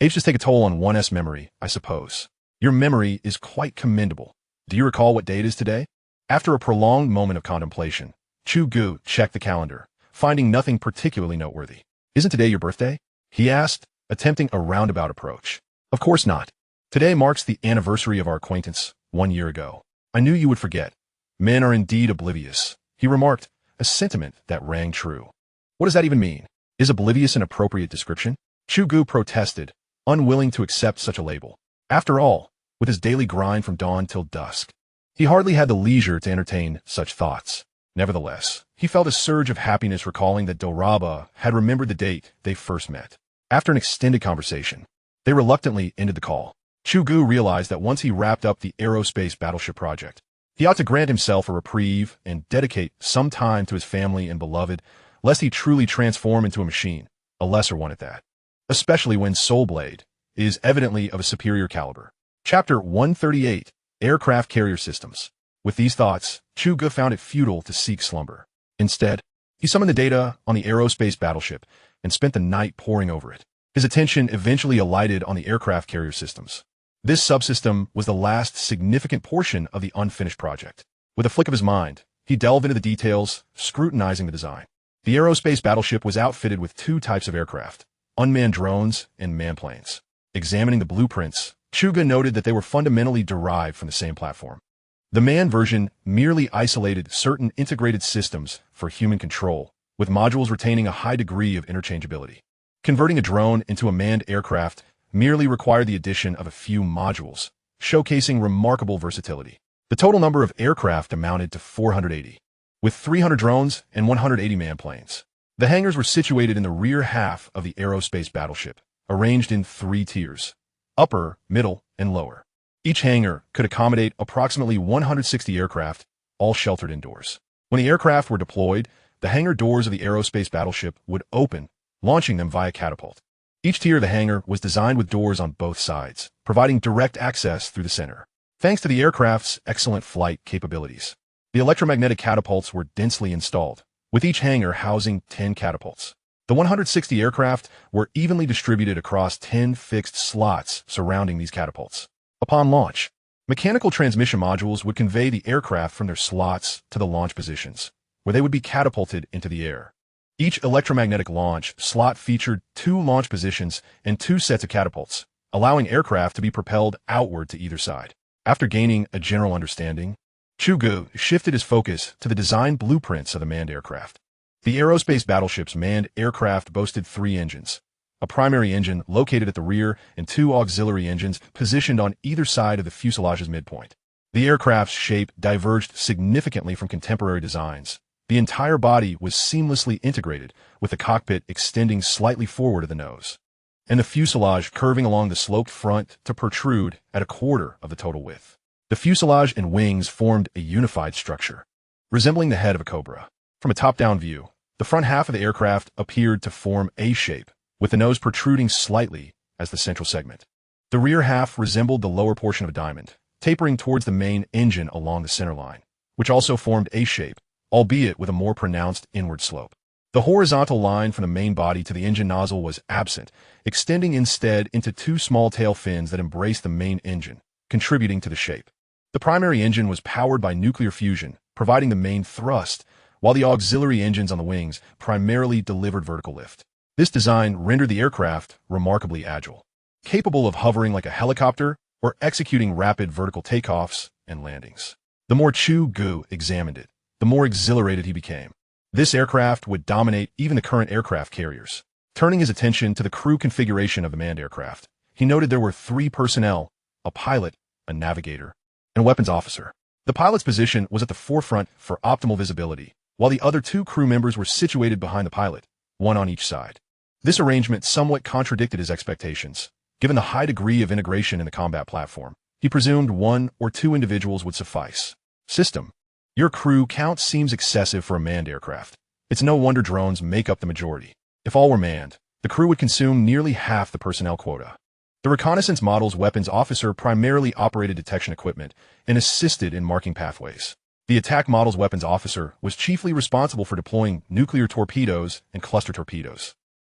Ages take a toll on one's memory, I suppose. Your memory is quite commendable. Do you recall what day it is today? After a prolonged moment of contemplation, Chu Ge checked the calendar, finding nothing particularly noteworthy. Isn't today your birthday? He asked, attempting a roundabout approach. Of course not. Today marks the anniversary of our acquaintance 1 year ago. I knew you would forget. Men are indeed oblivious, he remarked, a sentiment that rang true. What does that even mean? Is oblivious an appropriate description? Chu Ge protested, unwilling to accept such a label. After all, with his daily grind from dawn till dusk, he hardly had the leisure to entertain such thoughts. Nevertheless, he felt a surge of happiness recalling that Dilraba had remembered the date they first met. After an extended conversation, they reluctantly ended the call. Chu Ge realized that once he wrapped up the Aerospace battleship project, he ought to grant himself a reprieve and dedicate some time to his family and beloved, lest he truly transform into a machine, a lesser one at that. Especially when soulblade is evidently of a superior caliber. Chapter 138, Aircraft Carrier Systems. With these thoughts, Chu Ge found it futile to seek slumber. Instead, he summoned the data on the Aerospace battleship and spent the night poring over it. His attention eventually alighted on the aircraft carrier systems. This subsystem was the last significant portion of the unfinished project. With a flick of his mind, he delved into the details, scrutinizing the design. The Aerospace battleship was outfitted with 2 types of aircraft, unmanned drones and manplanes. Examining the blueprints, Chu Ge noted that they were fundamentally derived from the same platform. The manned version merely isolated certain integrated systems for human control, with modules retaining a high degree of interchangeability. Converting a drone into a manned aircraft merely required the addition of a few modules, showcasing remarkable versatility. The total number of aircraft amounted to 480, with 300 drones and 180 manplanes. The hangars were situated in the rear half of the Aerospace battleship, arranged in 3 tiers: upper, middle, and lower. Each hangar could accommodate approximately 160 aircraft, all sheltered indoors. When the aircraft were deployed, the hangar doors of the Aerospace battleship would open, launching them via catapult. Each tier of the hangar was designed with doors on both sides, providing direct access through the center. Thanks to the aircraft's excellent flight capabilities, the electromagnetic catapults were densely installed, with each hangar housing 10 catapults. The 160 aircraft were evenly distributed across 10 fixed slots surrounding these catapults. Upon launch, mechanical transmission modules would convey the aircraft from their slots to the launch positions, where they would be catapulted into the air. Each electromagnetic launch slot featured 2 launch positions and 2 sets of catapults, allowing aircraft to be propelled outward to either side. After gaining a general understanding, Chu Ge shifted his focus to the design blueprints of the manned aircraft. The Aerospace battleship's manned aircraft boasted 3 engines, a primary engine located at the rear and 2 auxiliary engines positioned on either side of the fuselage's midpoint. The aircraft's shape diverged significantly from contemporary designs. The entire body was seamlessly integrated, with the cockpit extending slightly forward of the nose, and the fuselage curving along the sloped front to protrude at a quarter of the total width. The fuselage and wings formed a unified structure, resembling the head of a cobra. From a top-down view, the front half of the aircraft appeared to form a shape, with the nose protruding slightly as the central segment. The rear half resembled the lower portion of a diamond, tapering towards the main engine along the center line, which also formed a shape, albeit with a more pronounced inward slope. The horizontal line from the main body to the engine nozzle was absent, extending instead into 2 small tail fins that embraced the main engine, contributing to the shape. The primary engine was powered by nuclear fusion, providing the main thrust, while the auxiliary engines on the wings primarily delivered vertical lift. This design rendered the aircraft remarkably agile, capable of hovering like a helicopter or executing rapid vertical takeoffs and landings. The more Chu Ge examined it, the more exhilarated he became. This aircraft would dominate even the current aircraft carriers. Turning his attention to the crew configuration of the manned aircraft, he noted there were 3 personnel, a pilot, a navigator, and a weapons officer. The pilot's position was at the forefront for optimal visibility, while the other 2 crew members were situated behind the pilot, one on each side. This arrangement somewhat contradicted his expectations. Given the high degree of integration in the combat platform, he presumed 1 or 2 individuals would suffice. System: your crew count seems excessive for a manned aircraft. It's no wonder drones make up the majority. If all were manned, the crew would consume nearly half the personnel quota. The reconnaissance model's weapons officer primarily operated detection equipment and assisted in marking pathways. The attack model's weapons officer was chiefly responsible for deploying nuclear torpedoes and cluster torpedoes.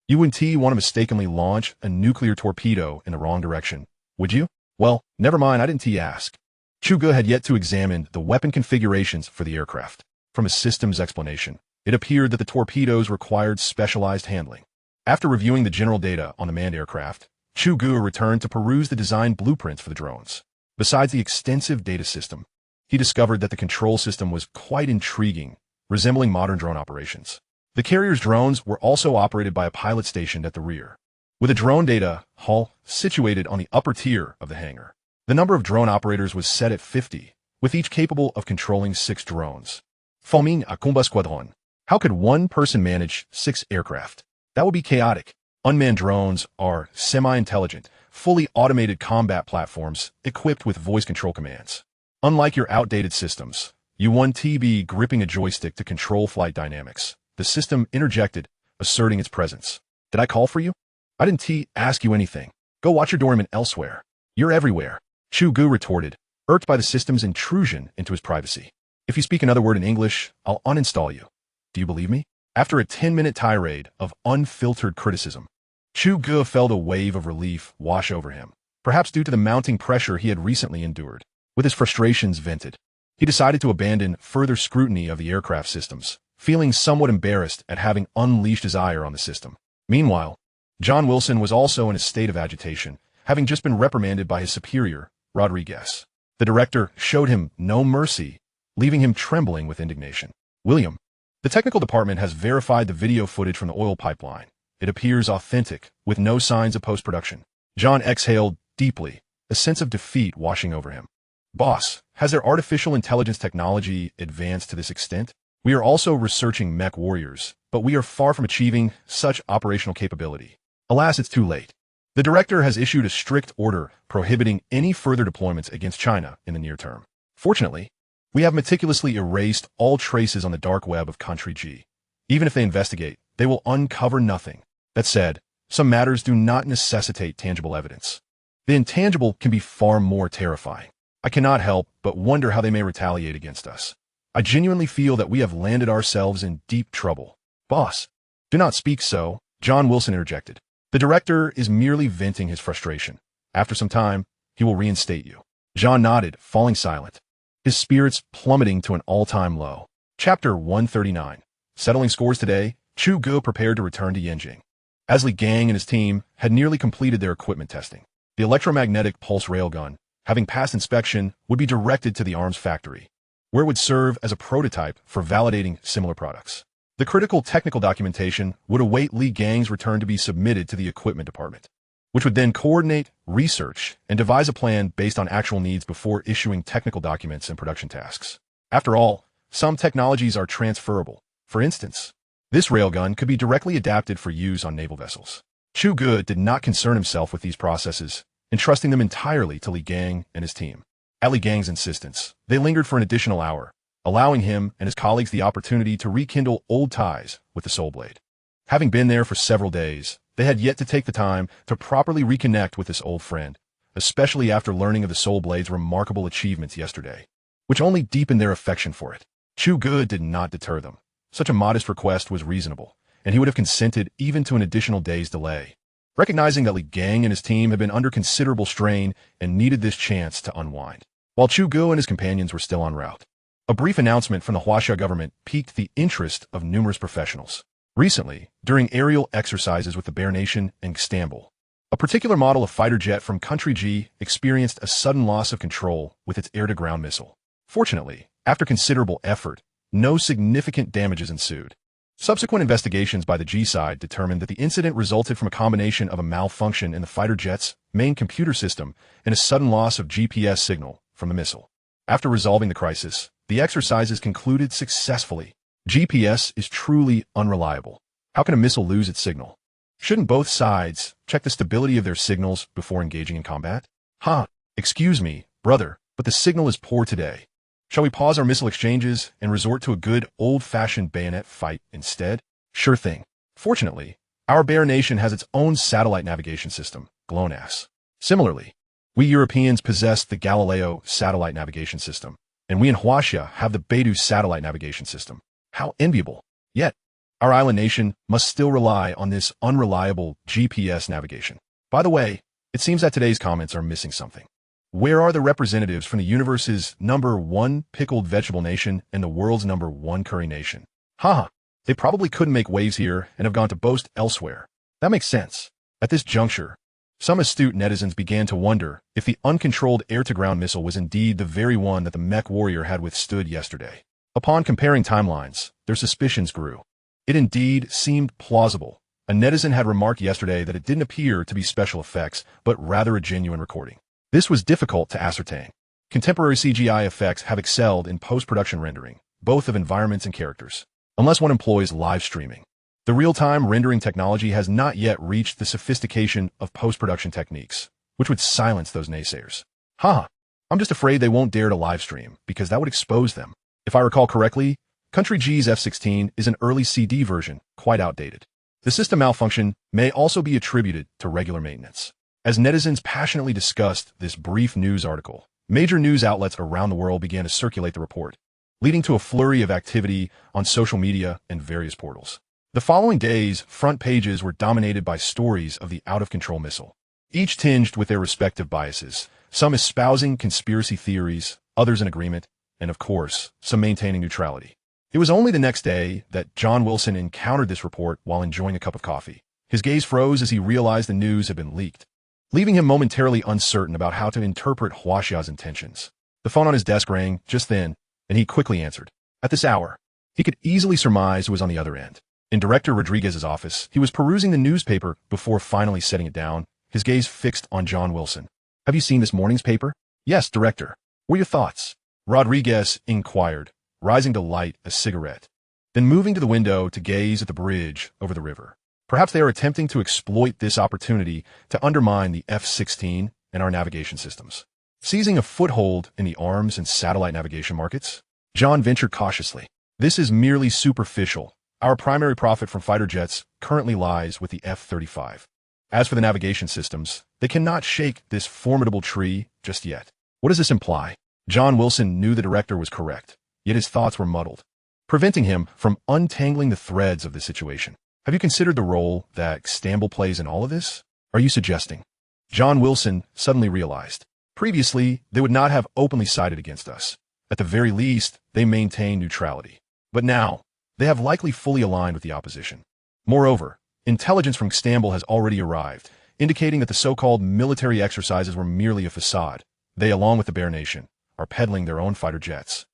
You wouldn't want to mistakenly launch a nuclear torpedo in the wrong direction, would you? Well, never mind, I didn't ask. Chu Ge had yet to examine the weapon configurations for the aircraft. From his system's explanation, it appeared that the torpedoes required specialized handling. After reviewing the general data on the manned aircraft, Chu Ge returned to peruse the design blueprints for the drones. Besides the extensive data system, he discovered that the control system was quite intriguing, resembling modern drone operations. The carrier's drones were also operated by a pilot stationed at the rear, with a drone data hall situated on the upper tier of the hangar. The number of drone operators was set at 50, with each capable of controlling 6 drones. Forming a combat squadron. How could one person manage 6 aircraft? That would be chaotic. Unmanned drones are semi-intelligent, fully automated combat platforms equipped with voice control commands. Unlike your outdated systems, you won't be gripping a joystick to control flight dynamics. The system interjected, asserting its presence. Did I call for you? I didn't ask you anything. Go watch your doorman elsewhere. You're everywhere. Chu Ge retorted, irked by the system's intrusion into his privacy. If you speak another word in English, I'll uninstall you. Do you believe me? After a 10-minute tirade of unfiltered criticism, Chu Ge felt a wave of relief wash over him, perhaps due to the mounting pressure he had recently endured. With his frustrations vented, he decided to abandon further scrutiny of the aircraft systems, feeling somewhat embarrassed at having unleashed his ire on the system. Meanwhile, John Wilson was also in a state of agitation, having just been reprimanded by his superior, Rodriguez. The director showed him no mercy, leaving him trembling with indignation. William, the technical department has verified the video footage from the oil pipeline. It appears authentic, with no signs of post-production. John exhaled deeply, a sense of defeat washing over him. Boss, has their artificial intelligence technology advanced to this extent? We are also researching mech warriors, but we are far from achieving such operational capability. Alas, it's too late. The director has issued a strict order prohibiting any further deployments against China in the near term. Fortunately, we have meticulously erased all traces on the dark web of Country G. Even if they investigate, they will uncover nothing. That said, some matters do not necessitate tangible evidence. The intangible can be far more terrifying. I cannot help but wonder how they may retaliate against us. I genuinely feel that we have landed ourselves in deep trouble. Boss, do not speak so, John Wilson interjected. The director is merely venting his frustration. After some time, he will reinstate you. John nodded, falling silent, his spirits plummeting to an all-time low. Chapter 139. Settling scores today, Chu Ge prepared to return to Yanjing. As Li Gang and his team had nearly completed their equipment testing. The electromagnetic pulse railgun, having passed inspection, would be directed to the arms factory, where it would serve as a prototype for validating similar products. The critical technical documentation would await Li Gang's return to be submitted to the equipment department, which would then coordinate, research, and devise a plan based on actual needs before issuing technical documents and production tasks. After all, some technologies are transferable. For instance, this railgun could be directly adapted for use on naval vessels. Chu Ge did not concern himself with these processes, entrusting them entirely to Li Gang and his team. At Li Gang's insistence, they lingered for an additional hour, allowing him and his colleagues the opportunity to rekindle old ties with the soulblade. Having been there for several days, they had yet to take the time to properly reconnect with this old friend, especially after learning of the soulblade's remarkable achievements yesterday, which only deepened their affection for it. Chu Ge did not deter them. Such a modest request was reasonable, and he would have consented even to an additional day's delay, recognizing that Li Gang and his team had been under considerable strain and needed this chance to unwind. While Chu Ge and his companions were still en route, a brief announcement from the Huaxia government piqued the interest of numerous professionals. Recently, during aerial exercises with the Bear Nation and Istanbul, a particular model of fighter jet from country G experienced a sudden loss of control with its air-to-ground missile. Fortunately, after considerable effort, no significant damages ensued. Subsequent investigations by the G side determined that the incident resulted from a combination of a malfunction in the fighter jet's main computer system and a sudden loss of GPS signal from the missile. After resolving the crisis, the exercises concluded successfully. GPS is truly unreliable. How can a missile lose its signal? Shouldn't both sides check the stability of their signals before engaging in combat? Excuse me, brother, but the signal is poor today. Shall we pause our missile exchanges and resort to a good old-fashioned bayonet fight instead? Sure thing. Fortunately, our Bear Nation has its own satellite navigation system, GLONASS. Similarly, we Europeans possess the Galileo satellite navigation system, and we in Huaxia have the Beidou satellite navigation system. How enviable! Yet, our island nation must still rely on this unreliable GPS navigation. By the way, it seems that today's comments are missing something. Where are the representatives from the universe's #1 pickled vegetable nation and the world's #1 curry nation? They probably couldn't make waves here and have gone to boast elsewhere. That makes sense. At this juncture, some astute netizens began to wonder if the uncontrolled air-to-ground missile was indeed the very one that the mech warrior had withstood yesterday. Upon comparing timelines, their suspicions grew. It indeed seemed plausible. A netizen had remarked yesterday that it didn't appear to be special effects, but rather a genuine recording. This was difficult to ascertain. Contemporary CGI effects have excelled in post-production rendering, both of environments and characters, unless one employs live streaming. The real-time rendering technology has not yet reached the sophistication of post-production techniques, which would silence those naysayers. I'm just afraid they won't dare to live stream, because that would expose them. If I recall correctly, Country G's F-16 is an early CD version, quite outdated. The system malfunction may also be attributed to regular maintenance. As netizens passionately discussed this brief news article, major news outlets around the world began to circulate the report, leading to a flurry of activity on social media and various portals. The following days, front pages were dominated by stories of the out-of-control missile, each tinged with their respective biases, some espousing conspiracy theories, others in agreement, and of course, some maintaining neutrality. It was only the next day that John Wilson encountered this report while enjoying a cup of coffee. His gaze froze as he realized the news had been leaked, leaving him momentarily uncertain about how to interpret Huaxia's intentions. The phone on his desk rang just then, and he quickly answered. At this hour, he could easily surmise who was on the other end. In Director Rodriguez's office, he was perusing the newspaper before finally setting it down, his gaze fixed on John Wilson. Have you seen this morning's paper? Yes, Director. What are your thoughts? Rodriguez inquired, rising to light a cigarette, then moving to the window to gaze at the bridge over the river. Perhaps they are attempting to exploit this opportunity to undermine the F-16 and our navigation systems. Seizing a foothold in the arms and satellite navigation markets, John ventured cautiously. This is merely superficial. Our primary profit from fighter jets currently lies with the F-35. As for the navigation systems, they cannot shake this formidable tree just yet. What does this imply? John Wilson knew the director was correct, yet his thoughts were muddled, preventing him from untangling the threads of the situation. Have you considered the role that Istanbul plays in all of this? Are you suggesting? John Wilson suddenly realized. Previously, they would not have openly sided against us. At the very least, they maintained neutrality. But now, they have likely fully aligned with the opposition. Moreover, intelligence from Istanbul has already arrived, indicating that the so-called military exercises were merely a facade. They, along with the Bear Nation, are peddling their own fighter jets.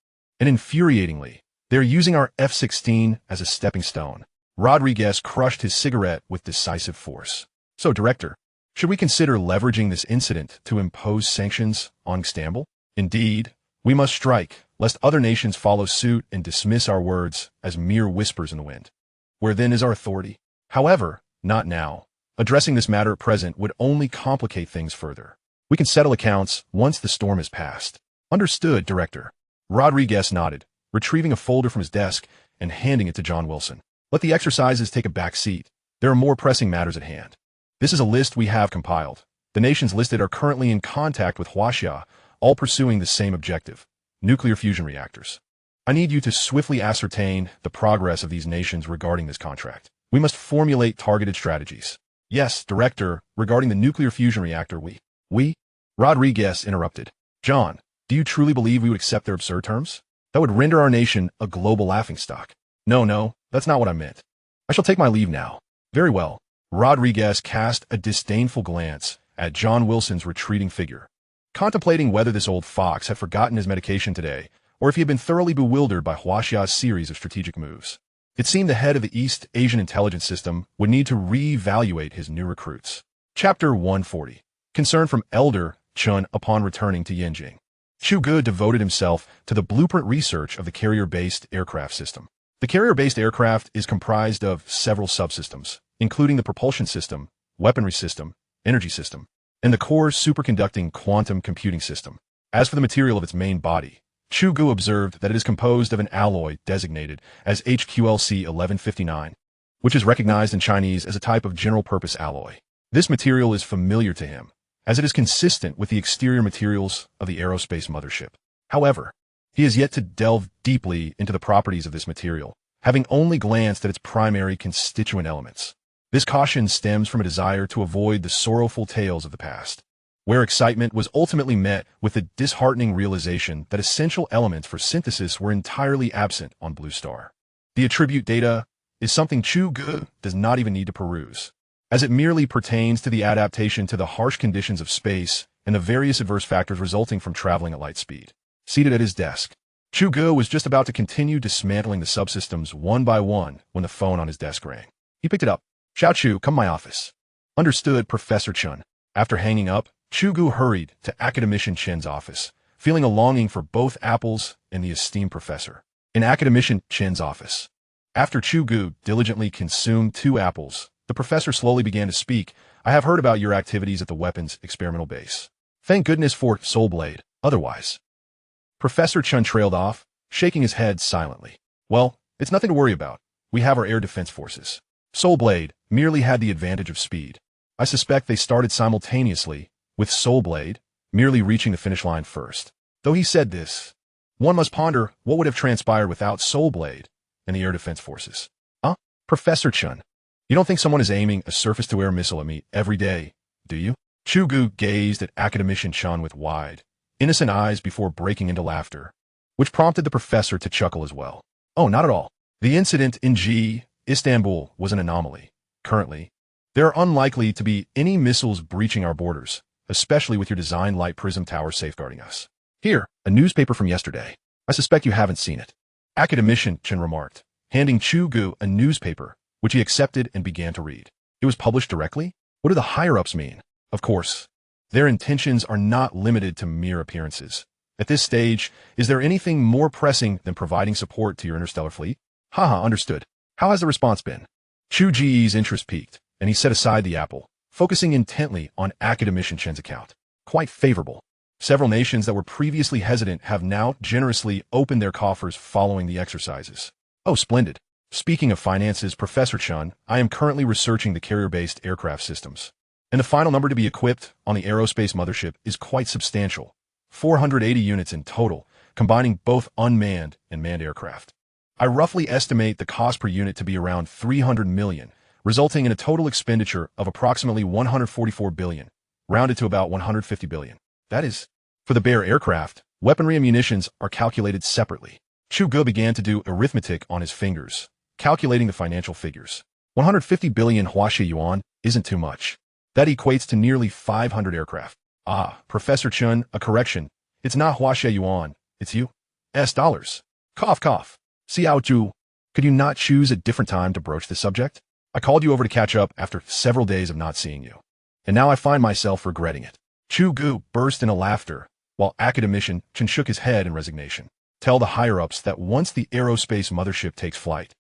And infuriatingly, they are using our F-16 as a stepping stone. Rodriguez crushed his cigarette with decisive force. So, Director, should we consider leveraging this incident to impose sanctions on Istanbul? Indeed, we must strike, lest other nations follow suit and dismiss our words as mere whispers in the wind. Where then is our authority? However, not now. Addressing this matter at present would only complicate things further. We can settle accounts once the storm has passed. Understood, Director. Rodriguez nodded, retrieving a folder from his desk and handing it to John Wilson. Let the exercises take a back seat. There are more pressing matters at hand. This is a list we have compiled. The nations listed are currently in contact with Huaxia, all pursuing the same objective: nuclear fusion reactors. I need you to swiftly ascertain the progress of these nations regarding this contract. We must formulate targeted strategies. Yes, Director, regarding the nuclear fusion reactor, we? Rodriguez interrupted. John, do you truly believe we would accept their absurd terms? That would render our nation a global laughingstock. No, that's not what I meant. I shall take my leave now. Very well. Rodriguez cast a disdainful glance at John Wilson's retreating figure, contemplating whether this old fox had forgotten his medication today, or if he had been thoroughly bewildered by Huaxia's series of strategic moves. It seemed the head of the East Asian intelligence system would need to re-evaluate his new recruits. Chapter 140. Concern from Elder Chun upon returning to Yinjing. Chu Ge devoted himself to the blueprint research of the carrier-based aircraft system. The carrier-based aircraft is comprised of several subsystems, including the propulsion system, weaponry system, energy system, and the core superconducting quantum computing system. As for the material of its main body, Chu Ge observed that it is composed of an alloy designated as HQLC 1159, which is recognized in Chinese as a type of general-purpose alloy. This material is familiar to him, as it is consistent with the exterior materials of the Aerospace mothership. However, he has yet to delve deeply into the properties of this material, having only glanced at its primary constituent elements. This caution stems from a desire to avoid the sorrowful tales of the past, where excitement was ultimately met with the disheartening realization that essential elements for synthesis were entirely absent on Blue Star. The attribute data is something Chu Ge does not even need to peruse, as it merely pertains to the adaptation to the harsh conditions of space and the various adverse factors resulting from traveling at light speed. Seated at his desk, Chu Ge was just about to continue dismantling the subsystems one by one when the phone on his desk rang. He picked it up. "Xiao Chu, come my office." "Understood, Professor Chun." After hanging up, Chu Ge hurried to Academician Chen's office, feeling a longing for both apples and the esteemed professor. In Academician Chen's office, after Chu Ge diligently consumed 2 apples, the professor slowly began to speak. "I have heard about your activities at the weapons experimental base. Thank goodness for soulblade, otherwise." Professor Chun trailed off, shaking his head silently. "Well, it's nothing to worry about. We have our air defense forces. Soulblade merely had the advantage of speed. I suspect they started simultaneously, with Soulblade merely reaching the finish line first." Though he said this, one must ponder what would have transpired without Soulblade and the air defense forces. Professor Chun, you don't think someone is aiming a surface-to-air missile at me every day, do you? Chu Ge gazed at Academician Chun with wide, innocent eyes before breaking into laughter, which prompted the professor to chuckle as well. "Oh, not at all. The incident in Istanbul was an anomaly. Currently, there are unlikely to be any missiles breaching our borders, especially with your design light Prism tower safeguarding us. Here, a newspaper from yesterday. I suspect you haven't seen it." Academician Chen remarked, handing Chu Ge a newspaper, which he accepted and began to read. "It was published directly? What do the higher-ups mean?" "Of course, their intentions are not limited to mere appearances. At this stage, is there anything more pressing than providing support to your interstellar fleet?" "Haha, understood. How has the response been?" Chu Ge's interest peaked, and he set aside the apple, focusing intently on Academician Chen's account. "Quite favorable. Several nations that were previously hesitant have now generously opened their coffers following the exercises." "Oh, splendid. Speaking of finances, Professor Chun, I am currently researching the carrier-based aircraft systems, and the final number to be equipped on the Aerospace mothership is quite substantial. 480 units in total, combining both unmanned and manned aircraft. I roughly estimate the cost per unit to be around 300 million, resulting in a total expenditure of approximately 144 billion, rounded to about 150 billion. That is, for the bare aircraft, weaponry and munitions are calculated separately." Chu Ge began to do arithmetic on his fingers, calculating the financial figures. 150 billion Huaxia yuan isn't too much. That equates to nearly 500 aircraft. Professor Chun, a correction. It's not Huaxia yuan, it's U.S. dollars. Cough, cough. Xiao Zhu, could you not choose a different time to broach this subject? I called you over to catch up after several days of not seeing you, and now I find myself regretting it. Chu Ge burst into laughter, while Academician Chen shook his head in resignation. "Tell the higher-ups that once the Aerospace mothership takes flight,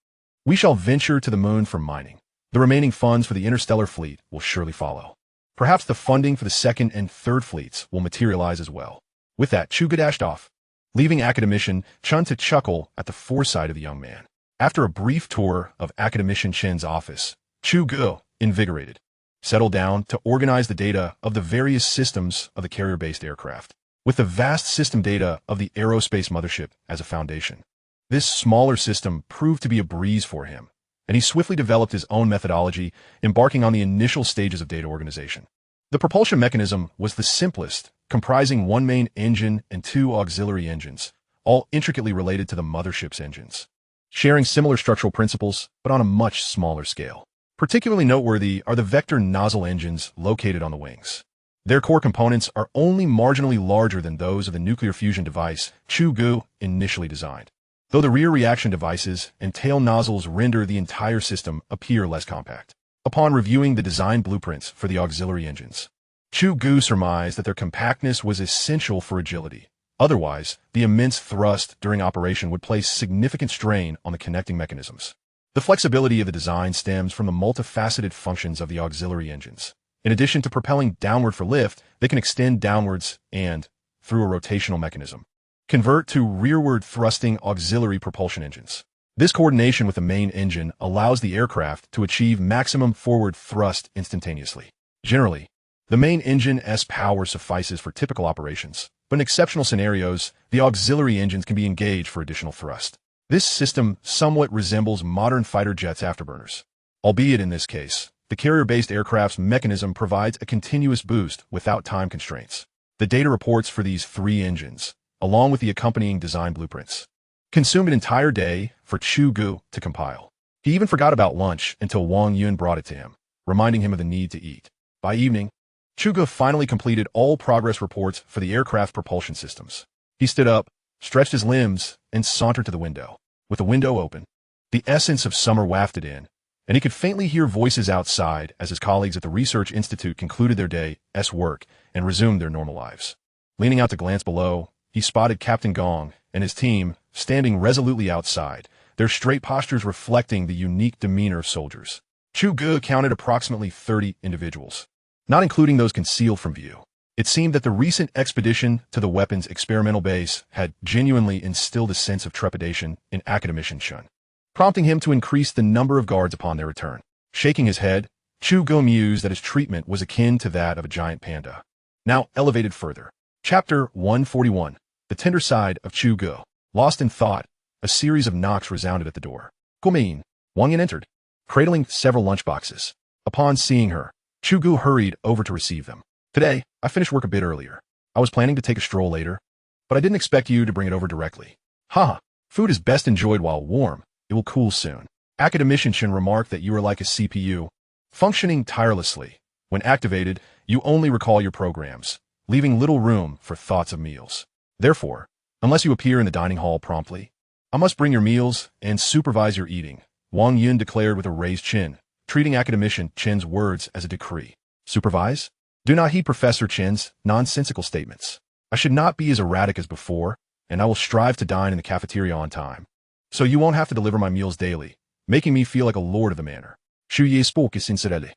we shall venture to the moon for mining. The remaining funds for the interstellar fleet will surely follow. Perhaps the funding for the second and third fleets will materialize as well." With that, Chu Ge dashed off, leaving Academician Chun to chuckle at the foresight of the young man. After a brief tour of Academician Chen's office, Chu Ge, invigorated, settled down to organize the data of the various systems of the carrier-based aircraft, with the vast system data of the Aerospace mothership as a foundation. This smaller system proved to be a breeze for him, and he swiftly developed his own methodology, embarking on the initial stages of data organization. The propulsion mechanism was the simplest, comprising one main engine and 2 auxiliary engines, all intricately related to the mothership's engines. sharing similar structural principles, but on a much smaller scale. Particularly noteworthy are the vector nozzle engines located on the wings. Their core components are only marginally larger than those of the nuclear fusion device Chu Ge initially designed, though the rear reaction devices and tail nozzles render the entire system appear less compact. Upon reviewing the design blueprints for the auxiliary engines, Chu Ge surmised that their compactness was essential for agility. Otherwise, the immense thrust during operation would place significant strain on the connecting mechanisms. The flexibility of the design stems from the multifaceted functions of the auxiliary engines. In addition to propelling downward for lift, they can extend downwards and, through a rotational mechanism, convert to rearward thrusting auxiliary propulsion engines. This coordination with the main engine allows the aircraft to achieve maximum forward thrust instantaneously. Generally, the main engine's power suffices for typical operations, but in exceptional scenarios, the auxiliary engines can be engaged for additional thrust. This system somewhat resembles modern fighter jets' afterburners, albeit in this case, the carrier-based aircraft's mechanism provides a continuous boost without time constraints. The data reports for these three engines, along with the accompanying design blueprints, consumed an entire day for Chu Ge to compile. He even forgot about lunch until Wang Yun brought it to him, reminding him of the need to eat. By evening, Chu Ge finally completed all progress reports for the aircraft propulsion systems. He stood up, stretched his limbs, and sauntered to the window. With the window open, the essence of summer wafted in, and he could faintly hear voices outside as his colleagues at the Research Institute concluded their day's work and resumed their normal lives. Leaning out to glance below, he spotted Captain Gong and his team standing resolutely outside, their straight postures reflecting the unique demeanor of soldiers. Chu Ge counted approximately 30 individuals, not including those concealed from view. It seemed that the recent expedition to the weapons experimental base had genuinely instilled a sense of trepidation in Academician Shun, prompting him to increase the number of guards upon their return. Shaking his head, Chu Ge mused that his treatment was akin to that of a giant panda. Now elevated further. Chapter 141. The Tender Side of Chu Ge. Lost in thought, a series of knocks resounded at the door. Guomin, Wang Yin entered, cradling several lunchboxes. Upon seeing her, Chu Ge hurried over to receive them. Today, I finished work a bit earlier. I was planning to take a stroll later, but I didn't expect you to bring it over directly. Ha! Food is best enjoyed while warm. It will cool soon. Academician remarked that you are like a CPU, functioning tirelessly. When activated, you only recall your programs, leaving little room for thoughts of meals. Therefore, unless you appear in the dining hall promptly, I must bring your meals and supervise your eating, Wang Yun declared with a raised chin, treating Academician Chen's words as a decree. Supervise? Do not heed Professor Chen's nonsensical statements. I should not be as erratic as before, and I will strive to dine in the cafeteria on time, so you won't have to deliver my meals daily, making me feel like a lord of the manor. Chu Ge spoke sincerely,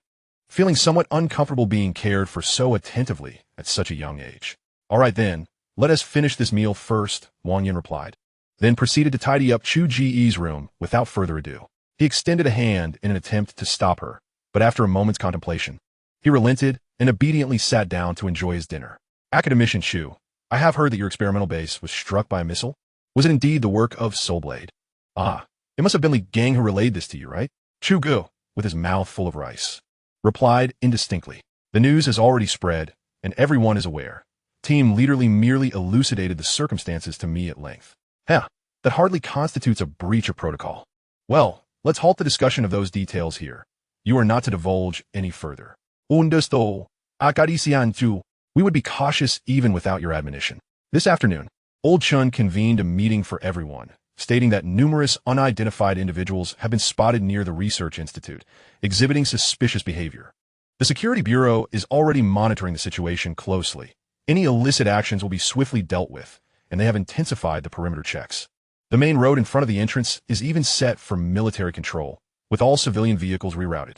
feeling somewhat uncomfortable being cared for so attentively at such a young age. All right then, let us finish this meal first, Wang Yin replied, then proceeded to tidy up Chu Ge's room without further ado. He extended a hand in an attempt to stop her, but after a moment's contemplation, he relented and obediently sat down to enjoy his dinner. Academician Chu, I have heard that your experimental base was struck by a missile. Was it indeed the work of Soulblade? Ah, it must have been Li Gang who relayed this to you, right? Chu Ge, with his mouth full of rice, replied indistinctly. The news has already spread, and everyone is aware. Team Leaderly merely elucidated the circumstances to me at length. That hardly constitutes a breach of protocol. Well, let's halt the discussion of those details here. You are not to divulge any further. Understood. Academician Chu. We would be cautious even without your admonition. This afternoon, Old Chun convened a meeting for everyone, stating that numerous unidentified individuals have been spotted near the Research Institute, exhibiting suspicious behavior. The Security Bureau is already monitoring the situation closely. Any illicit actions will be swiftly dealt with, and they have intensified the perimeter checks. The main road in front of the entrance is even set for military control, with all civilian vehicles rerouted.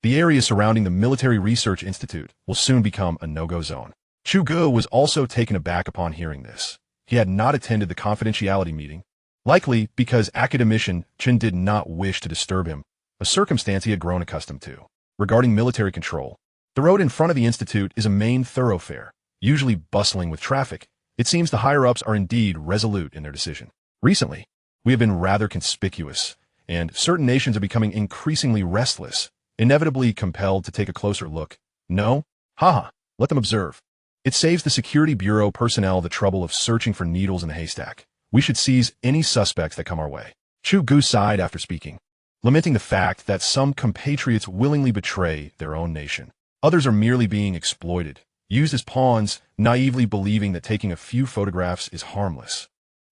The area surrounding the Military Research Institute will soon become a no-go zone. Chu Ge was also taken aback upon hearing this. He had not attended the confidentiality meeting, likely because Academician Chen did not wish to disturb him, a circumstance he had grown accustomed to. Regarding military control, the road in front of the institute is a main thoroughfare, usually bustling with traffic. It seems the higher-ups are indeed resolute in their decision. Recently, we have been rather conspicuous, and certain nations are becoming increasingly restless, inevitably compelled to take a closer look. No? Haha, let them observe. It saves the Security Bureau personnel the trouble of searching for needles in the haystack. We should seize any suspects that come our way. Chu Ge sighed after speaking, lamenting the fact that some compatriots willingly betray their own nation. Others are merely being exploited, used as pawns, naively believing that taking a few photographs is harmless,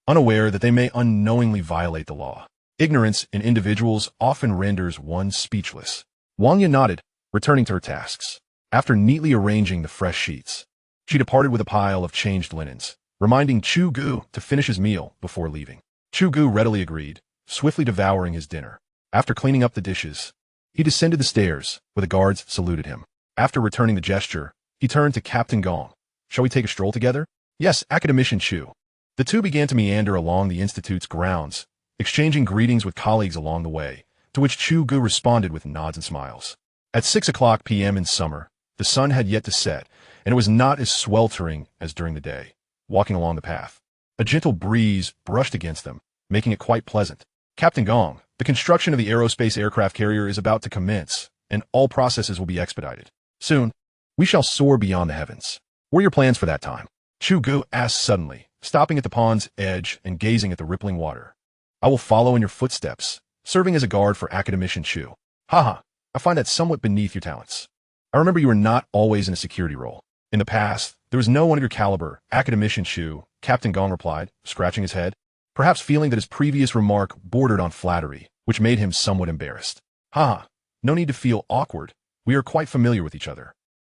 unaware that they may unknowingly violate the law. Ignorance in individuals often renders one speechless. Huaxia nodded, returning to her tasks. After neatly arranging the fresh sheets, she departed with a pile of changed linens, reminding Chu Ge to finish his meal before leaving. Chu Ge readily agreed, swiftly devouring his dinner. After cleaning up the dishes, he descended the stairs, where the guards saluted him. After returning the gesture, he turned to Captain Gong. Shall we take a stroll together? Yes, Academician Chu. The two began to meander along the Institute's grounds, exchanging greetings with colleagues along the way, to which Chu Ge responded with nods and smiles. At 6 p.m. in summer, the sun had yet to set, and it was not as sweltering as during the day. Walking along the path, a gentle breeze brushed against them, making it quite pleasant. Captain Gong, the construction of the Aerospace aircraft carrier is about to commence, and all processes will be expedited. Soon, we shall soar beyond the heavens. What are your plans for that time? Chu Ge asked suddenly, stopping at the pond's edge and gazing at the rippling water. I will follow in your footsteps, serving as a guard for Academician Chu. Haha, I find that somewhat beneath your talents. I remember you were not always in a security role. In the past, there was no one of your caliber, Academician Chu, Captain Gong replied, scratching his head, perhaps feeling that his previous remark bordered on flattery, which made him somewhat embarrassed. Haha, no need to feel awkward. We are quite familiar with each other.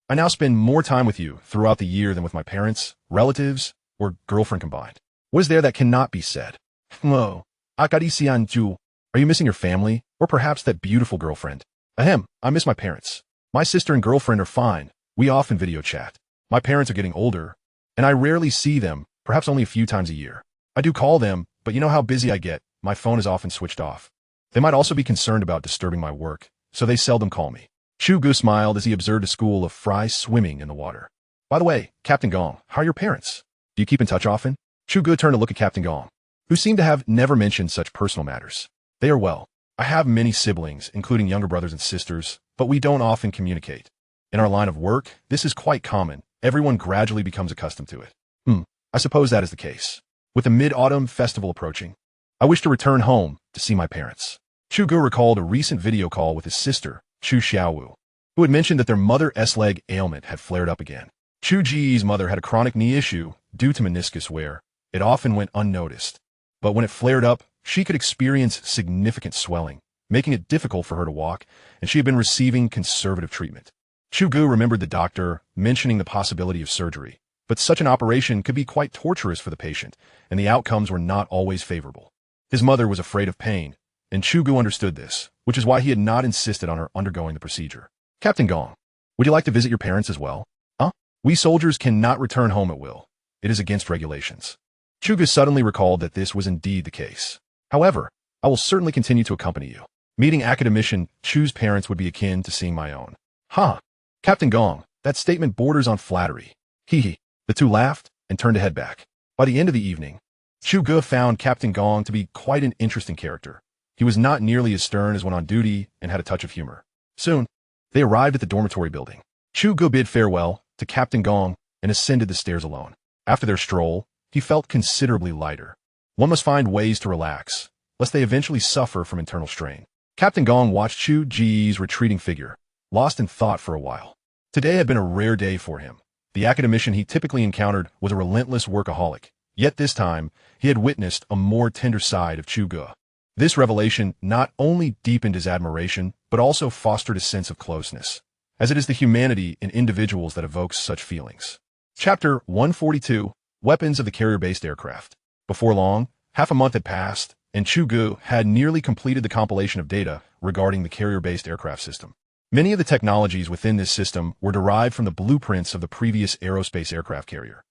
I now spend more time with you throughout the year than with my parents, relatives, or girlfriend combined. What is there that cannot be said? Whoa, Academician Chu, are you missing your family, or perhaps that beautiful girlfriend? Ahem, I miss my parents. My sister and girlfriend are fine. We often video chat. My parents are getting older, and I rarely see them, perhaps only a few times a year. I do call them, but you know how busy I get. My phone is often switched off. They might also be concerned about disturbing my work, so they seldom call me. Chu Ge smiled as he observed a school of fry swimming in the water. By the way, Captain Gong, how are your parents? Do you keep in touch often? Chu Ge turned to look at Captain Gong, who seemed to have never mentioned such personal matters. They are well. I have many siblings, including younger brothers and sisters, but we don't often communicate. In our line of work, this is quite common. Everyone gradually becomes accustomed to it. I suppose that is the case. With the Mid-Autumn Festival approaching, I wish to return home to see my parents. Chu Ge recalled a recent video call with his sister, Chu Xiaowu, who had mentioned that their mother's leg ailment had flared up again. Chu Ge's mother had a chronic knee issue due to meniscus wear. It often went unnoticed, but when it flared up, she could experience significant swelling, making it difficult for her to walk, and she had been receiving conservative treatment. Chu Ge remembered the doctor mentioning the possibility of surgery, but such an operation could be quite torturous for the patient, and the outcomes were not always favorable. His mother was afraid of pain, and Chu Ge understood this, which is why he had not insisted on her undergoing the procedure. Captain Gong, would you like to visit your parents as well? Huh? We soldiers cannot return home at will. It is against regulations. Chu Ge suddenly recalled that this was indeed the case. However, I will certainly continue to accompany you. Meeting Academician Chu's parents would be akin to seeing my own. Ha! Captain Gong, that statement borders on flattery. Hee. The two laughed and turned to head back. By the end of the evening, Chu Ge found Captain Gong to be quite an interesting character. He was not nearly as stern as when on duty and had a touch of humor. Soon, they arrived at the dormitory building. Chu Ge bid farewell to Captain Gong and ascended the stairs alone. After their stroll, he felt considerably lighter. One must find ways to relax, lest they eventually suffer from internal strain. Captain Gong watched Chu Ge's retreating figure, lost in thought for a while. Today had been a rare day for him. The academician he typically encountered was a relentless workaholic, yet this time he had witnessed a more tender side of Chu Ge. This revelation not only deepened his admiration, but also fostered a sense of closeness, as it is the humanity in individuals that evokes such feelings. Chapter 142, Weapons of the Carrier-Based Aircraft. Before long, half a month had passed, and Chu Ge had nearly completed the compilation of data regarding the carrier-based aircraft system. Many of the technologies within this system were derived from the blueprints of the previous Aerospace aircraft carrier.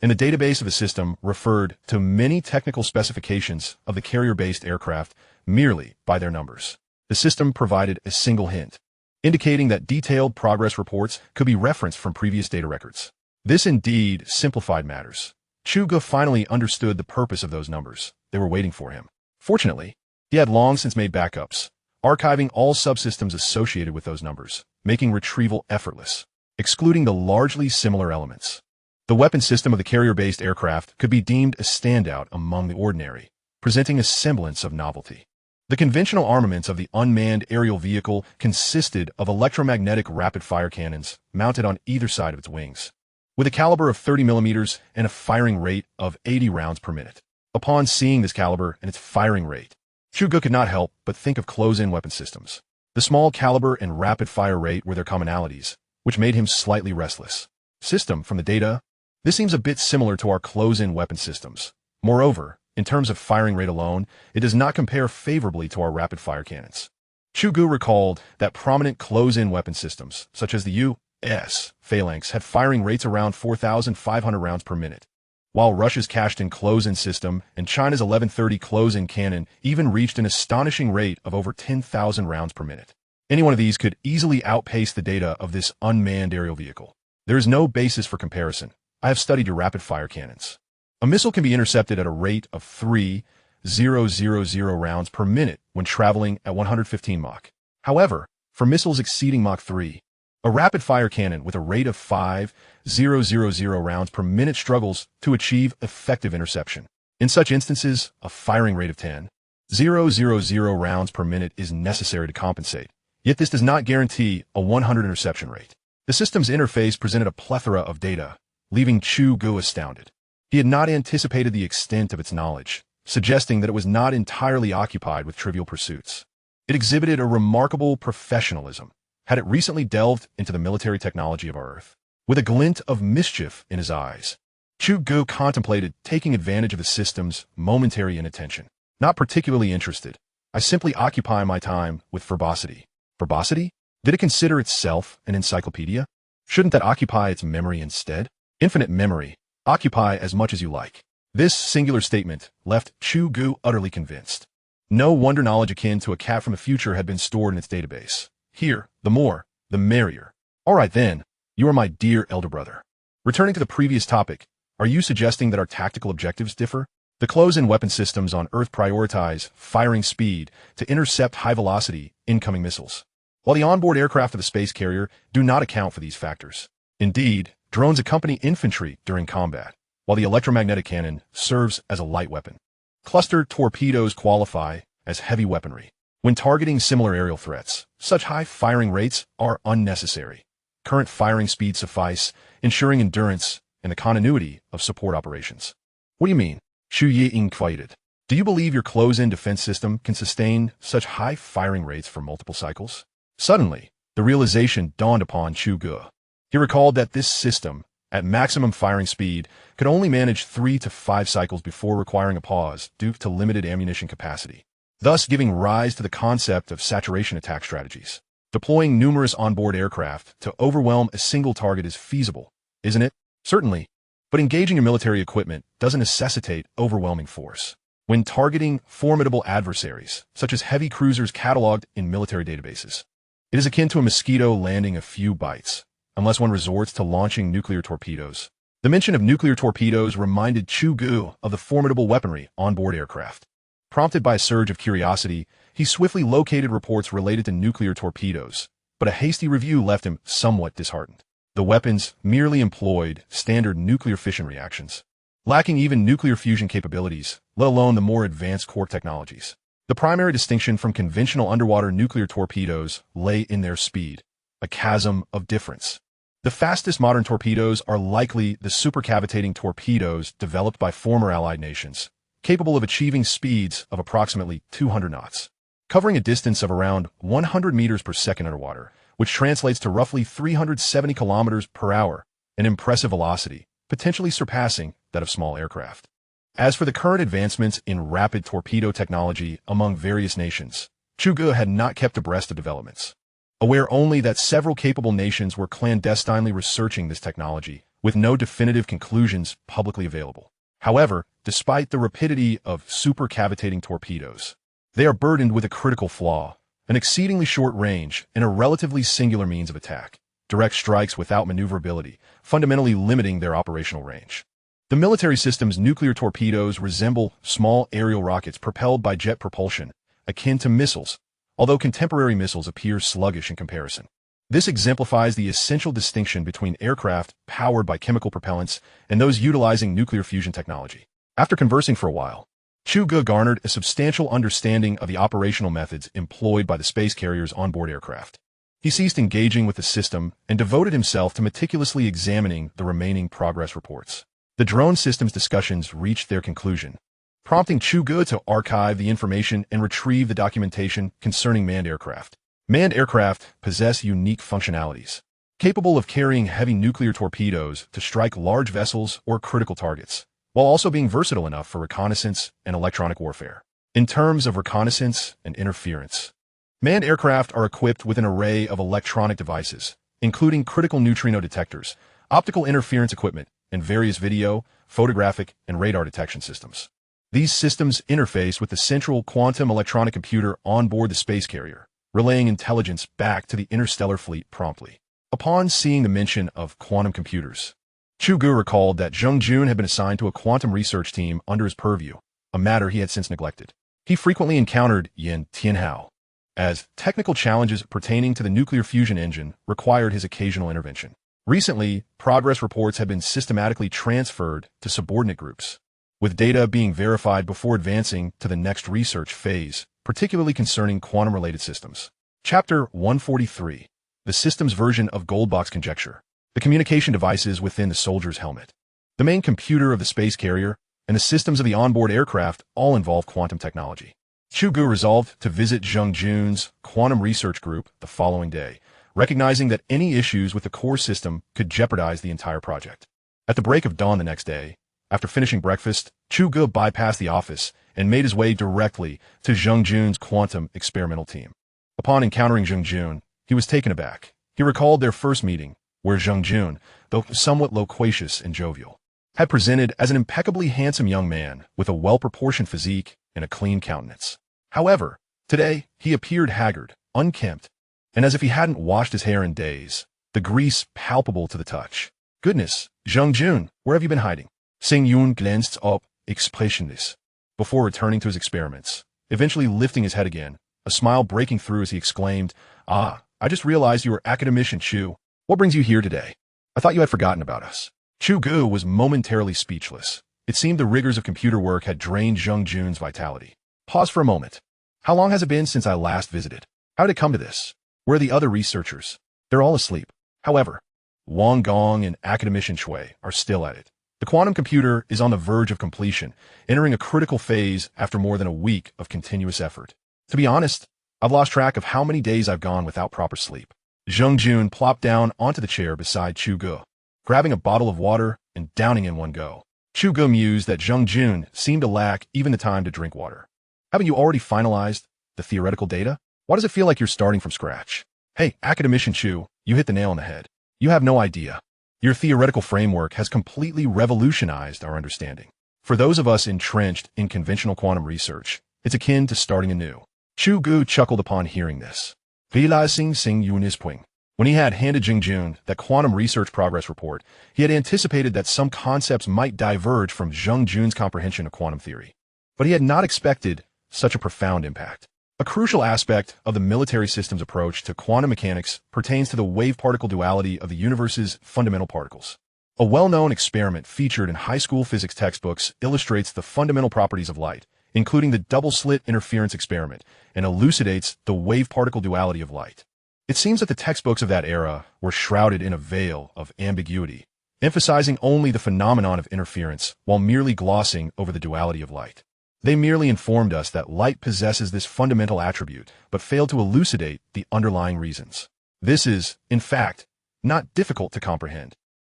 And the database of the system referred to many technical specifications of the carrier-based aircraft merely by their numbers. The system provided a single hint, indicating that detailed progress reports could be referenced from previous data records. This indeed simplified matters. Chu Ge finally understood the purpose of those numbers. They were waiting for him. Fortunately, he had long since made backups, archiving all subsystems associated with those numbers, making retrieval effortless, excluding the largely similar elements. The weapon system of the carrier-based aircraft could be deemed a standout among the ordinary, presenting a semblance of novelty. The conventional armaments of the unmanned aerial vehicle consisted of electromagnetic rapid-fire cannons mounted on either side of its wings, with a caliber of 30 millimeters and a firing rate of 80 rounds per minute. Upon seeing this caliber and its firing rate, Chu Ge could not help but think of close-in weapon systems. The small caliber and rapid-fire rate were their commonalities, which made him slightly restless. System from the data, this seems a bit similar to our close-in weapon systems. Moreover, in terms of firing rate alone, it does not compare favorably to our rapid-fire cannons. Chu Ge recalled that prominent close-in weapon systems, such as the U.S. Phalanx, had firing rates around 4,500 rounds per minute, while Russia's cashed-in close-in system and China's 1130 close-in cannon even reached an astonishing rate of over 10,000 rounds per minute. Any one of these could easily outpace the data of this unmanned aerial vehicle. There is no basis for comparison. I have studied your rapid-fire cannons. A missile can be intercepted at a rate of 3,000 rounds per minute when traveling at 115 Mach. However, for missiles exceeding Mach 3, a rapid-fire cannon with a rate of 5,000 rounds per minute struggles to achieve effective interception. In such instances, a firing rate of 10,000 rounds per minute is necessary to compensate. Yet this does not guarantee a 100 interception rate. The system's interface presented a plethora of data, leaving Chu Ge astounded. He had not anticipated the extent of its knowledge, suggesting that it was not entirely occupied with trivial pursuits. It exhibited a remarkable professionalism. Had it recently delved into the military technology of our Earth? With a glint of mischief in his eyes, Chu Ge contemplated taking advantage of the system's momentary inattention. Not particularly interested. I simply occupy my time with verbosity. Verbosity? Did it consider itself an encyclopedia? Shouldn't that occupy its memory instead? Infinite memory. Occupy as much as you like. This singular statement left Chu Ge utterly convinced. No wonder knowledge akin to a cat from the future had been stored in its database. Here, the more, the merrier. All right then, you are my dear elder brother. Returning to the previous topic, are you suggesting that our tactical objectives differ? The close-in weapon systems on Earth prioritize firing speed to intercept high-velocity incoming missiles, while the onboard aircraft of the space carrier do not account for these factors. Indeed, drones accompany infantry during combat, while the electromagnetic cannon serves as a light weapon. Cluster torpedoes qualify as heavy weaponry. When targeting similar aerial threats, such high firing rates are unnecessary. Current firing speeds suffice, ensuring endurance and the continuity of support operations. What do you mean? Chu Ge inquired. Do you believe your close-in defense system can sustain such high firing rates for multiple cycles? Suddenly, the realization dawned upon Chu Ge. He recalled that this system, at maximum firing speed, could only manage 3 to 5 cycles before requiring a pause due to limited ammunition capacity, thus giving rise to the concept of saturation attack strategies. Deploying numerous onboard aircraft to overwhelm a single target is feasible, isn't it? Certainly, but engaging your military equipment doesn't necessitate overwhelming force. When targeting formidable adversaries, such as heavy cruisers cataloged in military databases, it is akin to a mosquito landing a few bites, unless one resorts to launching nuclear torpedoes. The mention of nuclear torpedoes reminded Chu Ge of the formidable weaponry on board aircraft. Prompted by a surge of curiosity, he swiftly located reports related to nuclear torpedoes, but a hasty review left him somewhat disheartened. The weapons merely employed standard nuclear fission reactions, lacking even nuclear fusion capabilities, let alone the more advanced core technologies. The primary distinction from conventional underwater nuclear torpedoes lay in their speed, a chasm of difference. The fastest modern torpedoes are likely the supercavitating torpedoes developed by former Allied nations, capable of achieving speeds of approximately 200 knots, covering a distance of around 100 meters per second underwater, which translates to roughly 370 kilometers per hour, an impressive velocity, potentially surpassing that of small aircraft. As for the current advancements in rapid torpedo technology among various nations, Chu Ge had not kept abreast of developments, aware only that several capable nations were clandestinely researching this technology, with no definitive conclusions publicly available. However, despite the rapidity of supercavitating torpedoes, they are burdened with a critical flaw, an exceedingly short range and a relatively singular means of attack, direct strikes without maneuverability, fundamentally limiting their operational range. The military system's nuclear torpedoes resemble small aerial rockets propelled by jet propulsion, akin to missiles, although contemporary missiles appear sluggish in comparison. This exemplifies the essential distinction between aircraft powered by chemical propellants and those utilizing nuclear fusion technology. After conversing for a while, Chu Ge garnered a substantial understanding of the operational methods employed by the space carrier's onboard aircraft. He ceased engaging with the system and devoted himself to meticulously examining the remaining progress reports. The drone system's discussions reached their conclusion, prompting Chu Ge to archive the information and retrieve the documentation concerning manned aircraft. Manned aircraft possess unique functionalities, capable of carrying heavy nuclear torpedoes to strike large vessels or critical targets, while also being versatile enough for reconnaissance and electronic warfare. In terms of reconnaissance and interference, manned aircraft are equipped with an array of electronic devices, including critical neutrino detectors, optical interference equipment, and various video, photographic, and radar detection systems. These systems interface with the central quantum electronic computer on board the space carrier, relaying intelligence back to the interstellar fleet promptly. Upon seeing the mention of quantum computers, Chu Ge recalled that Zheng Jun had been assigned to a quantum research team under his purview, a matter he had since neglected. He frequently encountered Yin Tianhao, as technical challenges pertaining to the nuclear fusion engine required his occasional intervention. Recently, progress reports had been systematically transferred to subordinate groups, with data being verified before advancing to the next research phase, particularly concerning quantum-related systems. Chapter 143. The system's version of Goldbox conjecture. The communication devices within the soldier's helmet, the main computer of the space carrier, and the systems of the onboard aircraft all involve quantum technology. Chu Ge resolved to visit Zheng Jun's quantum research group the following day, recognizing that any issues with the core system could jeopardize the entire project. At the break of dawn the next day, after finishing breakfast, Chu Ge bypassed the office and made his way directly to Zheng Jun's quantum experimental team. Upon encountering Zheng Jun, he was taken aback. He recalled their first meeting, where Zheng Jun, though somewhat loquacious and jovial, had presented as an impeccably handsome young man with a well-proportioned physique and a clean countenance. However, today he appeared haggard, unkempt, and as if he hadn't washed his hair in days, the grease palpable to the touch. "Goodness, Zheng Jun, where have you been hiding?" Sing Yun glanced up, expressionless, before returning to his experiments, eventually lifting his head again, a smile breaking through as he exclaimed, "Ah, I just realized you were Academician Chu. What brings you here today? I thought you had forgotten about us." Chu Ge was momentarily speechless. It seemed the rigors of computer work had drained Zheng Jun's vitality. Pause for a moment. "How long has it been since I last visited? How did it come to this? Where are the other researchers? They're all asleep." However, Wang Gong and Academician Shui are still at it. The quantum computer is on the verge of completion, entering a critical phase after more than a week of continuous effort. To be honest, I've lost track of how many days I've gone without proper sleep. Zheng Jun plopped down onto the chair beside Chu Ge, grabbing a bottle of water and downing in one go. Chu Ge mused that Zheng Jun seemed to lack even the time to drink water. "Haven't you already finalized the theoretical data? Why does it feel like you're starting from scratch?" "Hey, Academician Chu, you hit the nail on the head. You have no idea. Your theoretical framework has completely revolutionized our understanding. For those of us entrenched in conventional quantum research, it's akin to starting anew." Chu Ge chuckled upon hearing this. Finalizing sing Unisping. When he had handed Zheng Jun that quantum research progress report, he had anticipated that some concepts might diverge from Zheng Jun's comprehension of quantum theory. But he had not expected such a profound impact. A crucial aspect of the military system's approach to quantum mechanics pertains to the wave-particle duality of the universe's fundamental particles. A well-known experiment featured in high school physics textbooks illustrates the fundamental properties of light, including the double-slit interference experiment, and elucidates the wave-particle duality of light. It seems that the textbooks of that era were shrouded in a veil of ambiguity, emphasizing only the phenomenon of interference while merely glossing over the duality of light. They merely informed us that light possesses this fundamental attribute, but failed to elucidate the underlying reasons. This is, in fact, not difficult to comprehend.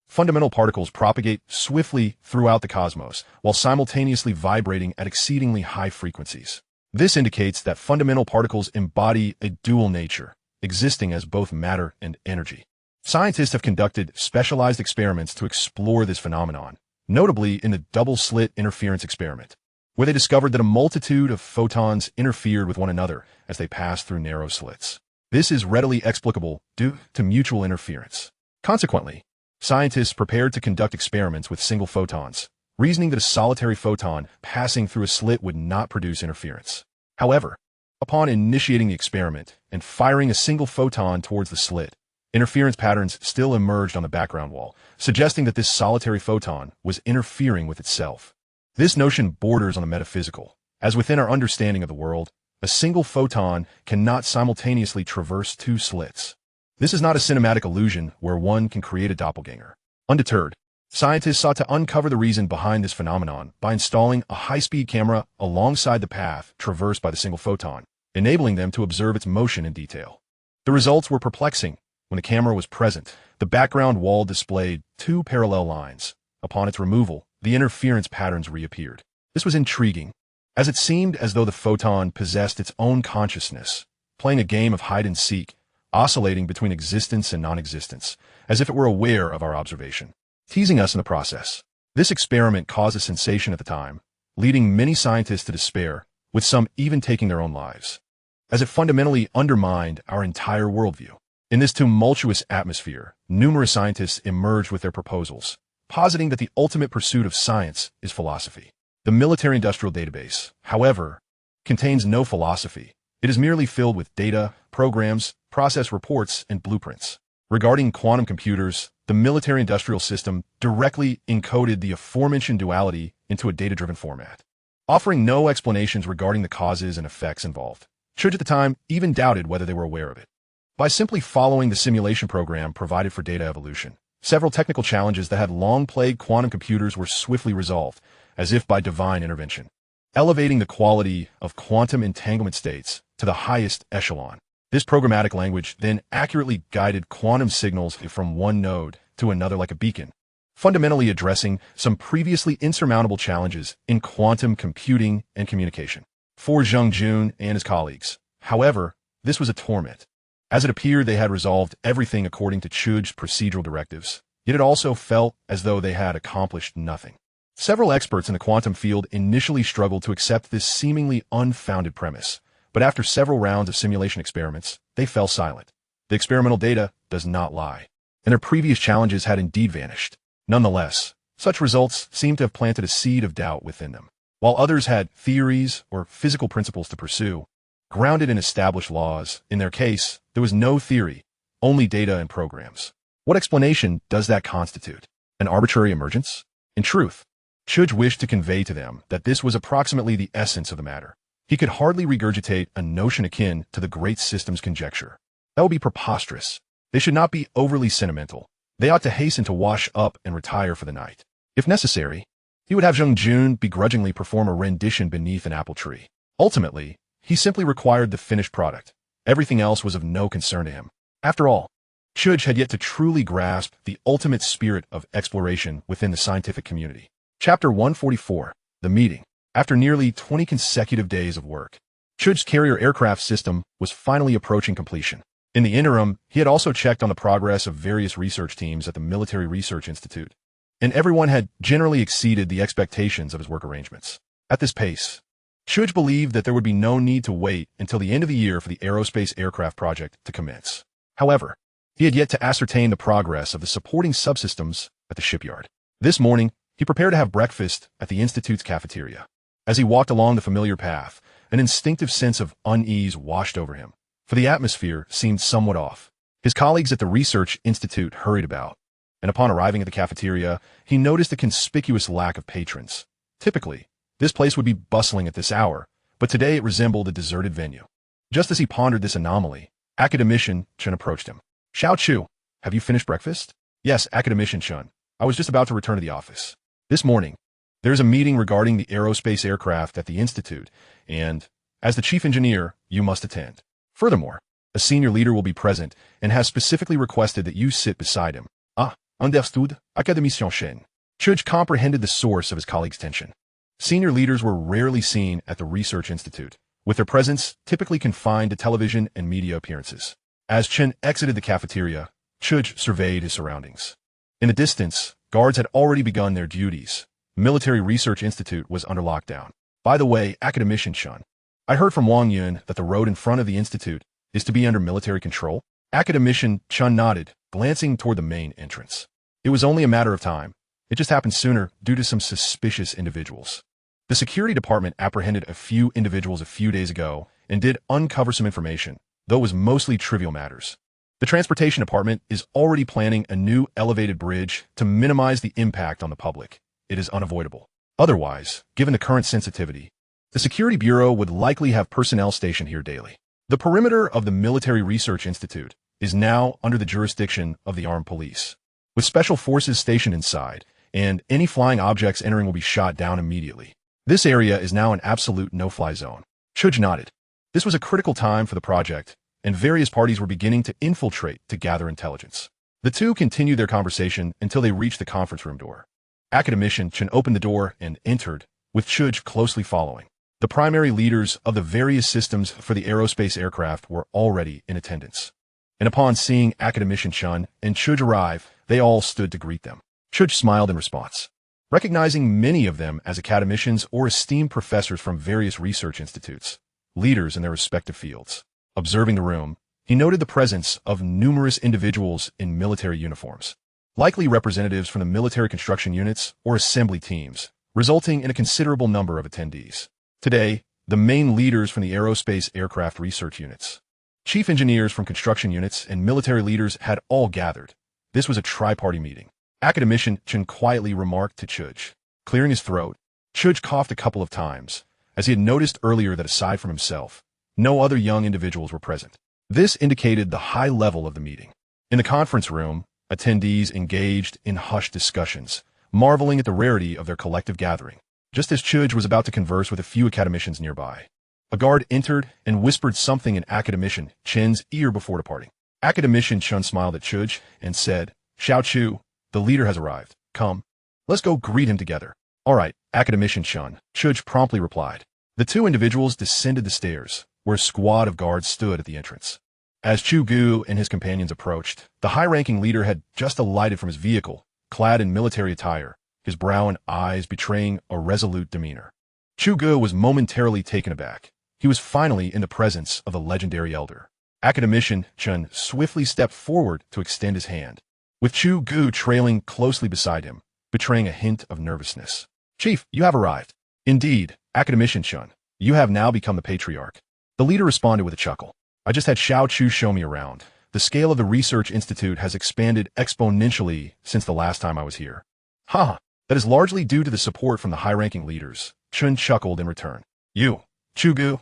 Fundamental particles propagate swiftly throughout the cosmos, while simultaneously vibrating at exceedingly high frequencies. This indicates that fundamental particles embody a dual nature, existing as both matter and energy. Scientists have conducted specialized experiments to explore this phenomenon, notably in the double-slit interference experiment, where they discovered that a multitude of photons interfered with one another as they passed through narrow slits. This is readily explicable due to mutual interference. Consequently, scientists prepared to conduct experiments with single photons, reasoning that a solitary photon passing through a slit would not produce interference. However, upon initiating the experiment and firing a single photon towards the slit, interference patterns still emerged on the background wall, suggesting that this solitary photon was interfering with itself. This notion borders on the metaphysical, as within our understanding of the world, a single photon cannot simultaneously traverse two slits. This is not a cinematic illusion where one can create a doppelganger. Undeterred, scientists sought to uncover the reason behind this phenomenon by installing a high-speed camera alongside the path traversed by the single photon, enabling them to observe its motion in detail. The results were perplexing. When the camera was present, the background wall displayed two parallel lines. Upon its removal, the interference patterns reappeared. This was intriguing, as it seemed as though the photon possessed its own consciousness, playing a game of hide-and-seek, oscillating between existence and non-existence, as if it were aware of our observation, teasing us in the process. This experiment caused a sensation at the time, leading many scientists to despair, with some even taking their own lives, as it fundamentally undermined our entire worldview. In this tumultuous atmosphere, numerous scientists emerged with their proposals, positing that the ultimate pursuit of science is philosophy. The military-industrial database, however, contains no philosophy. It is merely filled with data, programs, process reports, and blueprints. Regarding quantum computers, the military-industrial system directly encoded the aforementioned duality into a data-driven format, offering no explanations regarding the causes and effects involved. Chu Ge at the time even doubted whether they were aware of it. By simply following the simulation program provided for data evolution, several technical challenges that had long plagued quantum computers were swiftly resolved, as if by divine intervention, elevating the quality of quantum entanglement states to the highest echelon. This programmatic language then accurately guided quantum signals from one node to another like a beacon, fundamentally addressing some previously insurmountable challenges in quantum computing and communication. For Zheng Jun and his colleagues, however, this was a torment, as it appeared they had resolved everything according to Chu Ge's procedural directives, yet it also felt as though they had accomplished nothing. Several experts in the quantum field initially struggled to accept this seemingly unfounded premise, but after several rounds of simulation experiments, they fell silent. The experimental data does not lie, and their previous challenges had indeed vanished. Nonetheless, such results seemed to have planted a seed of doubt within them. While others had theories or physical principles to pursue, grounded in established laws, in their case, there was no theory, only data and programs. What explanation does that constitute? An arbitrary emergence? In truth, Chu Ge wished to convey to them that this was approximately the essence of the matter. He could hardly regurgitate a notion akin to the great systems conjecture. That would be preposterous. They should not be overly sentimental. They ought to hasten to wash up and retire for the night. If necessary, he would have Zheng Jun begrudgingly perform a rendition beneath an apple tree. Ultimately, he simply required the finished product. Everything else was of no concern to him. After all, Chu Ge had yet to truly grasp the ultimate spirit of exploration within the scientific community. Chapter 144, The Meeting. After nearly 20 consecutive days of work, Chu Ge's carrier aircraft system was finally approaching completion. In the interim, he had also checked on the progress of various research teams at the Military Research Institute, and everyone had generally exceeded the expectations of his work arrangements. At this pace, Chu Ge believed that there would be no need to wait until the end of the year for the Aerospace aircraft project to commence. However, he had yet to ascertain the progress of the supporting subsystems at the shipyard. This morning, he prepared to have breakfast at the Institute's cafeteria. As he walked along the familiar path, an instinctive sense of unease washed over him, for the atmosphere seemed somewhat off. His colleagues at the Research Institute hurried about, and upon arriving at the cafeteria, he noticed a conspicuous lack of patrons. Typically, this place would be bustling at this hour, but today it resembled a deserted venue. Just as he pondered this anomaly, Academician Chen approached him. "Xiao Chu, have you finished breakfast?" "Yes, Academician Chen. I was just about to return to the office. This morning, there is a meeting regarding the Aerospace aircraft at the Institute, and, as the chief engineer, you must attend. Furthermore, a senior leader will be present and has specifically requested that you sit beside him." "Ah, understood, Academician Chen." Chu Ge comprehended the source of his colleague's tension. Senior leaders were rarely seen at the Research Institute, with their presence typically confined to television and media appearances. As Chen exited the cafeteria, Chu Ge surveyed his surroundings. In the distance, guards had already begun their duties. Military Research Institute was under lockdown. "By the way, Academician Chen, I heard from Wang Yun that the road in front of the Institute is to be under military control." Academician Chen nodded, glancing toward the main entrance. It was only a matter of time. It just happened sooner due to some suspicious individuals. The security department apprehended a few individuals a few days ago and did uncover some information, though it was mostly trivial matters. The transportation department is already planning a new elevated bridge to minimize the impact on the public. It is unavoidable. Otherwise, given the current sensitivity, the Security Bureau would likely have personnel stationed here daily. The perimeter of the Military Research Institute is now under the jurisdiction of the Armed Police, with special forces stationed inside, and any flying objects entering will be shot down immediately. This area is now an absolute no-fly zone. Chu Ge nodded. This was a critical time for the project, and various parties were beginning to infiltrate to gather intelligence. The two continued their conversation until they reached the conference room door. Academician Chen opened the door and entered, with Chu Ge closely following. The primary leaders of the various systems for the aerospace aircraft were already in attendance. And upon seeing Academician Chen and Chu Ge arrive, they all stood to greet them. Chu Ge smiled in response. Recognizing many of them as academicians or esteemed professors from various research institutes, leaders in their respective fields. Observing the room, he noted the presence of numerous individuals in military uniforms, likely representatives from the military construction units or assembly teams, resulting in a considerable number of attendees. Today, the main leaders from the aerospace aircraft research units, chief engineers from construction units, and military leaders had all gathered. This was a tri-party meeting. Academician Chen quietly remarked to Chu Ge. Clearing his throat, Chu Ge coughed a couple of times, as he had noticed earlier that aside from himself, no other young individuals were present. This indicated the high level of the meeting. In the conference room, attendees engaged in hushed discussions, marveling at the rarity of their collective gathering. Just as Chu Ge was about to converse with a few academicians nearby, a guard entered and whispered something in Academician Chen's ear before departing. Academician Chen smiled at Chu Ge and said, "Xiao Chu, the leader has arrived. Come. Let's go greet him together." "All right, Academician Chen," Chu Ge promptly replied. The two individuals descended the stairs, where a squad of guards stood at the entrance. As Chu Ge and his companions approached, the high-ranking leader had just alighted from his vehicle, clad in military attire, his brow and eyes betraying a resolute demeanor. Chu Ge was momentarily taken aback. He was finally in the presence of the legendary elder. Academician Chen swiftly stepped forward to extend his hand, with Chu Ge trailing closely beside him, betraying a hint of nervousness. "Chief, you have arrived." "Indeed, Academician Chen, you have now become the patriarch." The leader responded with a chuckle. "I just had Xiao Chu show me around. The scale of the research institute has expanded exponentially since the last time I was here." "Ha! That is largely due to the support from the high-ranking leaders." Chen chuckled in return. "You, Chu Ge,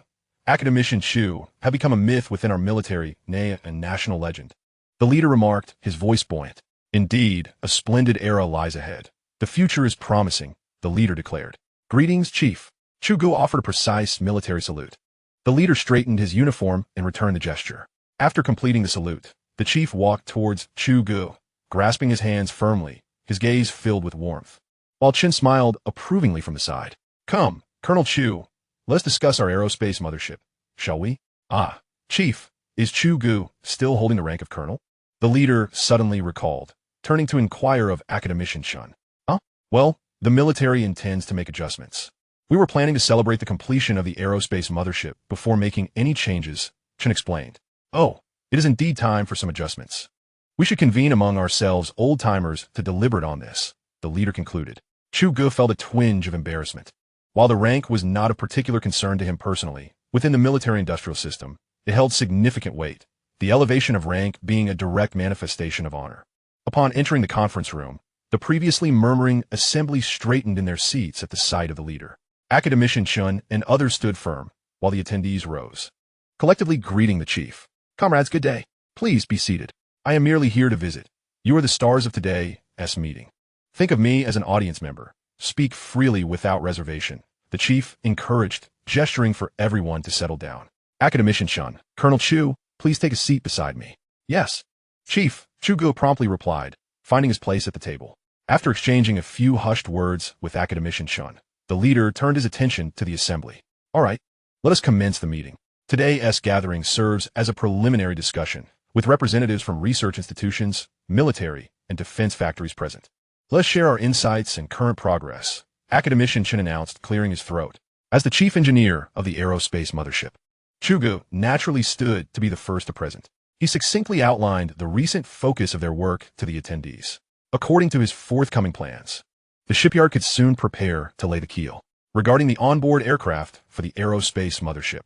Academician Chu, have become a myth within our military, nay, a national legend." The leader remarked, his voice buoyant. "Indeed, a splendid era lies ahead. The future is promising," the leader declared. "Greetings, Chief." Chu Ge offered a precise military salute. The leader straightened his uniform and returned the gesture. After completing the salute, the chief walked towards Chu Ge, grasping his hands firmly, his gaze filled with warmth, while Chen smiled approvingly from the side. "Come, Colonel Chu, let's discuss our aerospace mothership, shall we?" "Ah, Chief, is Chu Ge still holding the rank of colonel?" the leader suddenly recalled, turning to inquire of Academician Chen. "Huh? Well, the military intends to make adjustments. We were planning to celebrate the completion of the aerospace mothership before making any changes," Chen explained. "Oh, it is indeed time for some adjustments. We should convene among ourselves old-timers to deliberate on this," the leader concluded. Chu Ge felt a twinge of embarrassment. While the rank was not of particular concern to him personally, within the military-industrial system, it held significant weight, the elevation of rank being a direct manifestation of honor. Upon entering the conference room, the previously murmuring assembly straightened in their seats at the sight of the leader. Academician Chen and others stood firm, while the attendees rose, collectively greeting the chief. "Comrades, good day. Please be seated. I am merely here to visit. You are the stars of today's meeting. Think of me as an audience member. Speak freely without reservation," the chief encouraged, gesturing for everyone to settle down. Academician Chen, "Colonel Chu, please take a seat beside me." "Yes, Chief," Chu Ge promptly replied, finding his place at the table. After exchanging a few hushed words with Academician Chen, the leader turned his attention to the assembly. "All right, let us commence the meeting. Today's gathering serves as a preliminary discussion, with representatives from research institutions, military, and defense factories present. Let's share our insights and current progress," Academician Chen announced, clearing his throat. As the chief engineer of the aerospace mothership, Chu Ge naturally stood to be the first to present. He succinctly outlined the recent focus of their work to the attendees. According to his forthcoming plans, the shipyard could soon prepare to lay the keel. Regarding the onboard aircraft for the aerospace mothership,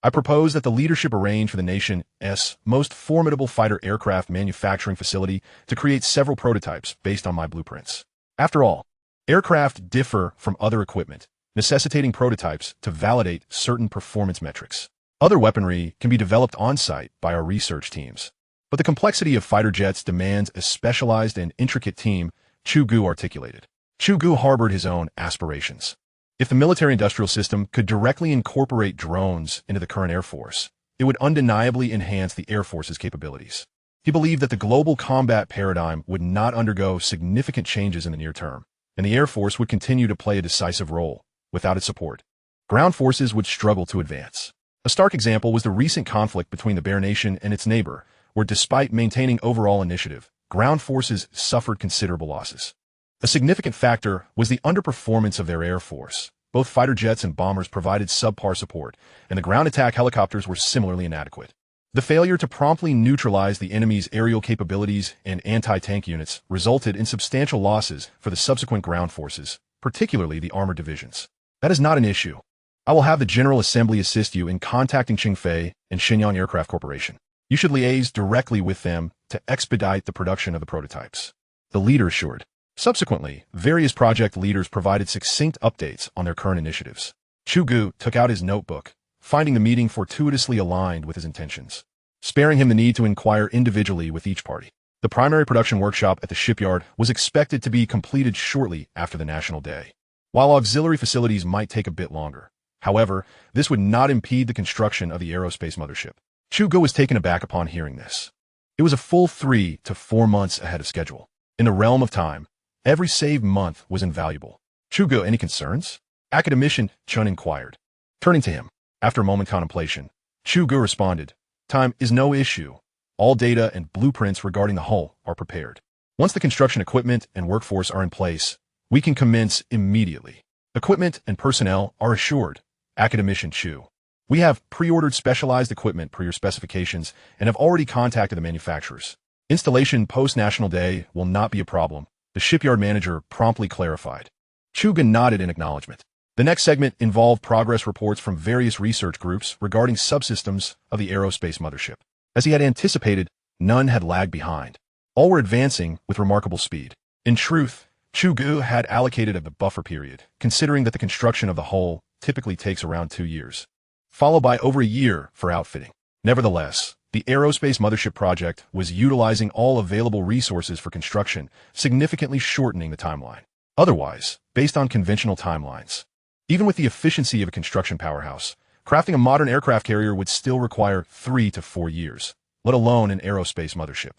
I propose that the leadership arrange for the nation's most formidable fighter aircraft manufacturing facility to create several prototypes based on my blueprints. After all, Aircraft differ from other equipment, necessitating prototypes to validate certain performance metrics. Other weaponry can be developed on-site by our research teams. But the complexity of fighter jets demands a specialized and intricate team, Chu Ge articulated. Chu Ge harbored his own aspirations. If the military-industrial system could directly incorporate drones into the current Air Force, it would undeniably enhance the Air Force's capabilities. He believed that the global combat paradigm would not undergo significant changes in the near term, and the Air Force would continue to play a decisive role. Without its support, ground forces would struggle to advance. A stark example was the recent conflict between the Bear Nation and its neighbor, where despite maintaining overall initiative, ground forces suffered considerable losses. A significant factor was the underperformance of their Air Force. Both fighter jets and bombers provided subpar support, and the ground attack helicopters were similarly inadequate. The failure to promptly neutralize the enemy's aerial capabilities and anti-tank units resulted in substantial losses for the subsequent ground forces, particularly the armored divisions. That is not an issue. I will have the General Assembly assist you in contacting Qingfei and Shenyang Aircraft Corporation. You should liaise directly with them to expedite the production of the prototypes. The leader assured. Subsequently, various project leaders provided succinct updates on their current initiatives. Chu Ge took out his notebook, finding the meeting fortuitously aligned with his intentions, sparing him the need to inquire individually with each party. The primary production workshop at the shipyard was expected to be completed shortly after the National Day, while auxiliary facilities might take a bit longer. However, this would not impede the construction of the Aerospace mothership. Chu Ge was taken aback upon hearing this. It was a full 3 to 4 months ahead of schedule. In the realm of time, every saved month was invaluable. Chu Ge, any concerns? Academician Chun inquired. Turning to him, after a moment's contemplation, Chu Ge responded, time is no issue. All data and blueprints regarding the hull are prepared. Once the construction equipment and workforce are in place, we can commence immediately. Equipment and personnel are assured. Academician Chu. We have pre-ordered specialized equipment per your specifications and have already contacted the manufacturers. Installation post-National Day will not be a problem, the shipyard manager promptly clarified. Chu Ge nodded in acknowledgement. The next segment involved progress reports from various research groups regarding subsystems of the Aerospace mothership. As he had anticipated, none had lagged behind. All were advancing with remarkable speed. In truth, Chu Ge had allocated a buffer period, considering that the construction of the hull typically takes around 2 years, followed by over a year for outfitting. Nevertheless, the Aerospace mothership project was utilizing all available resources for construction, significantly shortening the timeline. Otherwise, based on conventional timelines, even with the efficiency of a construction powerhouse, crafting a modern aircraft carrier would still require 3 to 4 years, let alone an Aerospace mothership.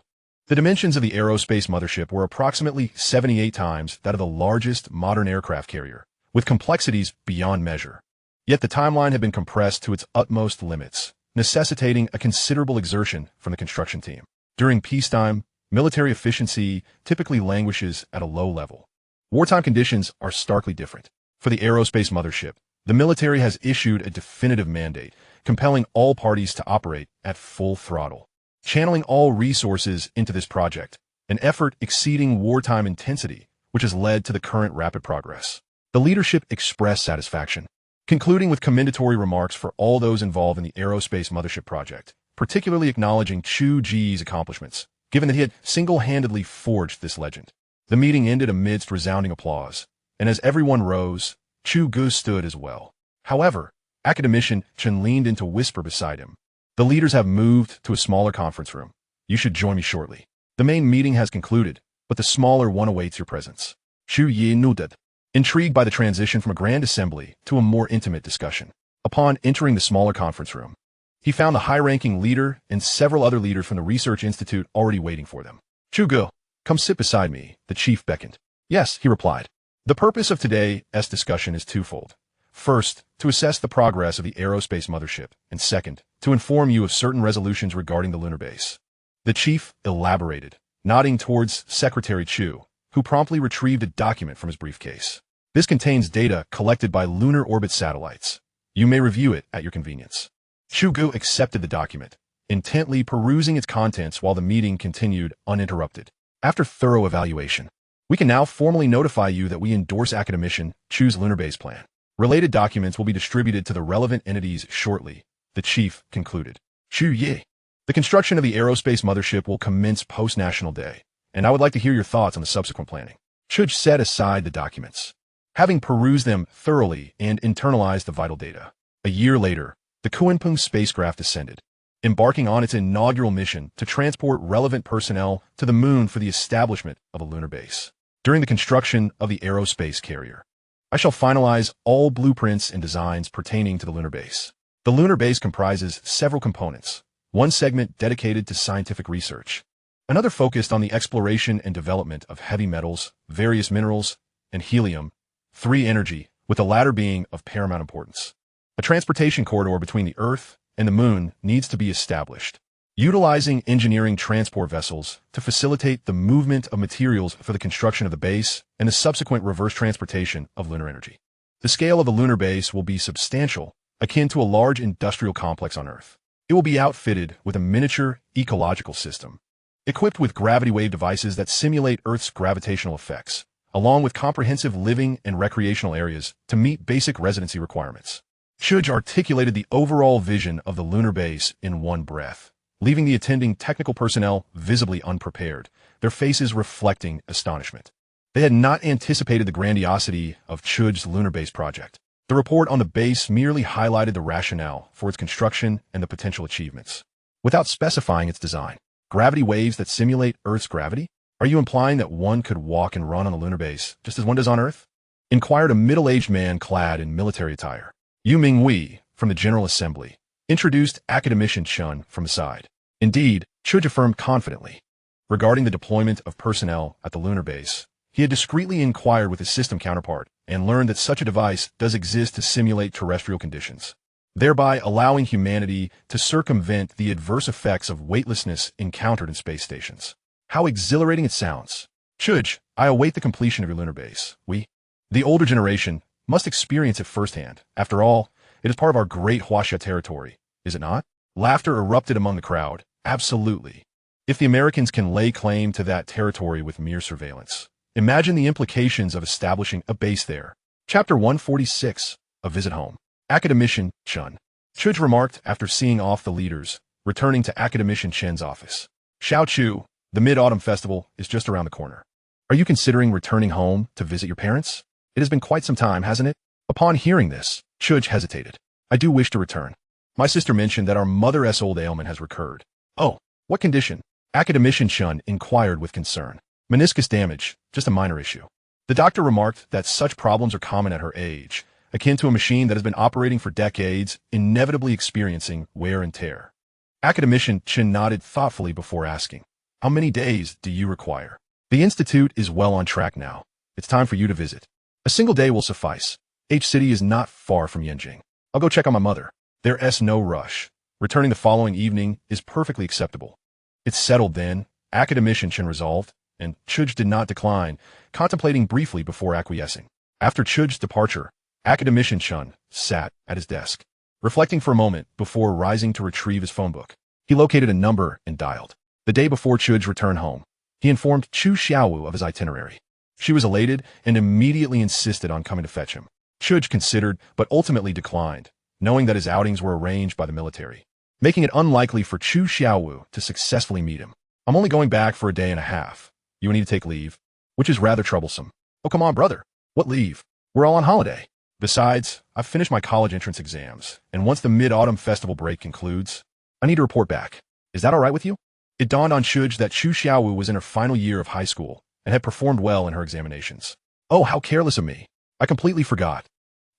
The dimensions of the Aerospace mothership were approximately 78 times that of the largest modern aircraft carrier, with complexities beyond measure. Yet the timeline had been compressed to its utmost limits, necessitating a considerable exertion from the construction team. During peacetime, military efficiency typically languishes at a low level. Wartime conditions are starkly different. For the Aerospace mothership, the military has issued a definitive mandate, compelling all parties to operate at full throttle, channeling all resources into this project, an effort exceeding wartime intensity, which has led to the current rapid progress. The leadership expressed satisfaction, concluding with commendatory remarks for all those involved in the Aerospace mothership project, particularly acknowledging Chu Ge's accomplishments, given that he had single-handedly forged this legend. The meeting ended amidst resounding applause, and as everyone rose, Chu Ge stood as well. However, Academician Chen leaned in to whisper beside him. The leaders have moved to a smaller conference room. You should join me shortly. The main meeting has concluded, but the smaller one awaits your presence. Chu Ge nodded, intrigued by the transition from a grand assembly to a more intimate discussion. Upon entering the smaller conference room, he found the high-ranking leader and several other leaders from the Research Institute already waiting for them. Chu Ge, come sit beside me, the chief beckoned. Yes, he replied. The purpose of today's discussion is twofold. First, to assess the progress of the Aerospace mothership, and second, to inform you of certain resolutions regarding the lunar base. The chief elaborated, nodding towards Secretary Chu, who promptly retrieved a document from his briefcase. This contains data collected by lunar orbit satellites. You may review it at your convenience. Chu Ge accepted the document, intently perusing its contents while the meeting continued uninterrupted. After thorough evaluation, we can now formally notify you that we endorse Academician Chu's lunar base plan. Related documents will be distributed to the relevant entities shortly, the chief concluded. Chu Ge, the construction of the Aerospace mothership will commence post-National Day, and I would like to hear your thoughts on the subsequent planning. Chu set aside the documents, having perused them thoroughly and internalized the vital data. A year later, the Kunpeng spacecraft descended, embarking on its inaugural mission to transport relevant personnel to the moon for the establishment of a lunar base. During the construction of the Aerospace carrier, I shall finalize all blueprints and designs pertaining to the lunar base. The lunar base comprises several components, one segment dedicated to scientific research, another focused on the exploration and development of heavy metals, various minerals, and helium, 3 energy, with the latter being of paramount importance. A transportation corridor between the Earth and the Moon needs to be established, utilizing engineering transport vessels to facilitate the movement of materials for the construction of the base and the subsequent reverse transportation of lunar energy. The scale of the lunar base will be substantial, akin to a large industrial complex on Earth. It will be outfitted with a miniature ecological system, equipped with gravity wave devices that simulate Earth's gravitational effects, along with comprehensive living and recreational areas to meet basic residency requirements. Chu Ge articulated the overall vision of the lunar base in one breath, leaving the attending technical personnel visibly unprepared, their faces reflecting astonishment. They had not anticipated the grandiosity of Chu Ge's lunar base project. The report on the base merely highlighted the rationale for its construction and the potential achievements, without specifying its design. Gravity waves that simulate Earth's gravity? Are you implying that one could walk and run on the lunar base, just as one does on Earth? Inquired a middle-aged man clad in military attire. Yu Mingwei, from the General Assembly, introduced Academician Chun from the side. Indeed, Chu Ge affirmed confidently. Regarding the deployment of personnel at the lunar base, he had discreetly inquired with his system counterpart and learned that such a device does exist to simulate terrestrial conditions, thereby allowing humanity to circumvent the adverse effects of weightlessness encountered in space stations. How exhilarating it sounds. Chu Ge, I await the completion of your lunar base. We, the older generation, must experience it firsthand. After all, it is part of our great Huaxia territory, is it not? Laughter erupted among the crowd. Absolutely. If the Americans can lay claim to that territory with mere surveillance, imagine the implications of establishing a base there. Chapter 146, A Visit Home. Academician Chun. Chu Ge remarked after seeing off the leaders, returning to Academician Chen's office. Xiao Chu, the Mid-Autumn Festival is just around the corner. Are you considering returning home to visit your parents? It has been quite some time, hasn't it? Upon hearing this, Chu Ge hesitated. I do wish to return. My sister mentioned that our mother's old ailment has recurred. Oh, what condition? Academician Chun inquired with concern. Meniscus damage, just a minor issue. The doctor remarked that such problems are common at her age, akin to a machine that has been operating for decades, inevitably experiencing wear and tear. Academician Chun nodded thoughtfully before asking, how many days do you require? The institute is well on track now. It's time for you to visit. A single day will suffice. H City is not far from Yanjing. I'll go check on my mother. There's no rush. Returning the following evening is perfectly acceptable. It's settled then, Academician Chen resolved, and Chu Ge did not decline, contemplating briefly before acquiescing. After Chu Ge's departure, Academician Chen sat at his desk, reflecting for a moment before rising to retrieve his phone book. He located a number and dialed. The day before Chu Ge returned home, he informed Chu Xiaowu of his itinerary. She was elated and immediately insisted on coming to fetch him. Chu Ge considered, but ultimately declined, knowing that his outings were arranged by the military, making it unlikely for Chu Xiaowu to successfully meet him. I'm only going back for a day and a half. You will need to take leave, which is rather troublesome. Oh, come on, brother. What leave? We're all on holiday. Besides, I've finished my college entrance exams, and once the Mid-Autumn Festival break concludes, I need to report back. Is that all right with you? It dawned on Chu Ge that Chu Xiaowu was in her final year of high school and had performed well in her examinations. Oh, how careless of me. I completely forgot.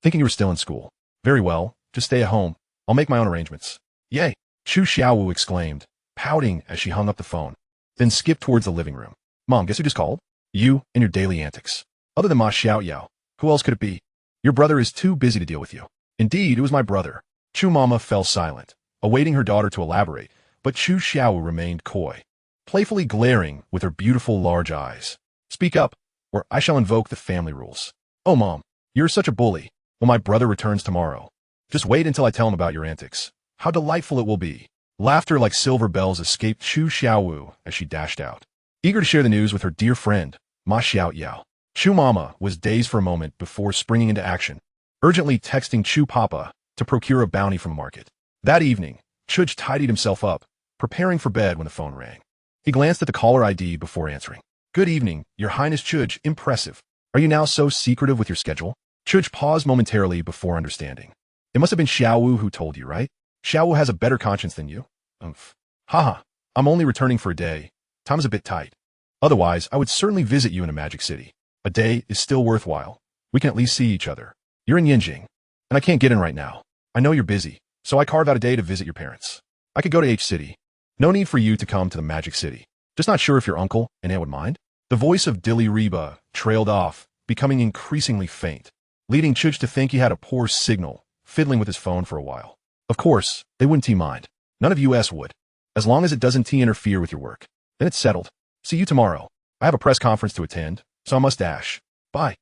Thinking you were still in school. Very well, just stay at home. I'll make my own arrangements. Yay! Chu Xiaowu exclaimed, pouting as she hung up the phone, then skipped towards the living room. Mom, guess who just called? You and your daily antics. Other than Ma Xiaoyao, who else could it be? Your brother is too busy to deal with you. Indeed, it was my brother. Chu Mama fell silent, awaiting her daughter to elaborate, but Chu Xiaowu remained coy, playfully glaring with her beautiful large eyes. Speak up, or I shall invoke the family rules. Oh, Mom, you're such a bully. Well, my brother returns tomorrow. Just wait until I tell him about your antics. How delightful it will be. Laughter like silver bells escaped Chu Xiaowu as she dashed out, eager to share the news with her dear friend, Ma Xiaoyao. Chu Mama was dazed for a moment before springing into action, urgently texting Chu Papa to procure a bounty from the market. That evening, Chu Ge tidied himself up, preparing for bed when the phone rang. He glanced at the caller ID before answering. Good evening, Your Highness Chu Ge. Impressive. Are you now so secretive with your schedule? Chu Ge paused momentarily before understanding. It must have been Xiaowu who told you, right? Xiaowu has a better conscience than you. Umph. Haha. I'm only returning for a day. Time's a bit tight. Otherwise, I would certainly visit you in a magic city. A day is still worthwhile. We can at least see each other. You're in Yinjing, and I can't get in right now. I know you're busy, so I carve out a day to visit your parents. I could go to H City. No need for you to come to the magic city. Just not sure if your uncle and aunt would mind. The voice of Dilraba trailed off, becoming increasingly faint, leading Chu Ge to think he had a poor signal, fiddling with his phone for a while. Of course, they wouldn't mind. None of us would. As long as it doesn't interfere with your work. Then it's settled. See you tomorrow. I have a press conference to attend, so I must dash. Bye.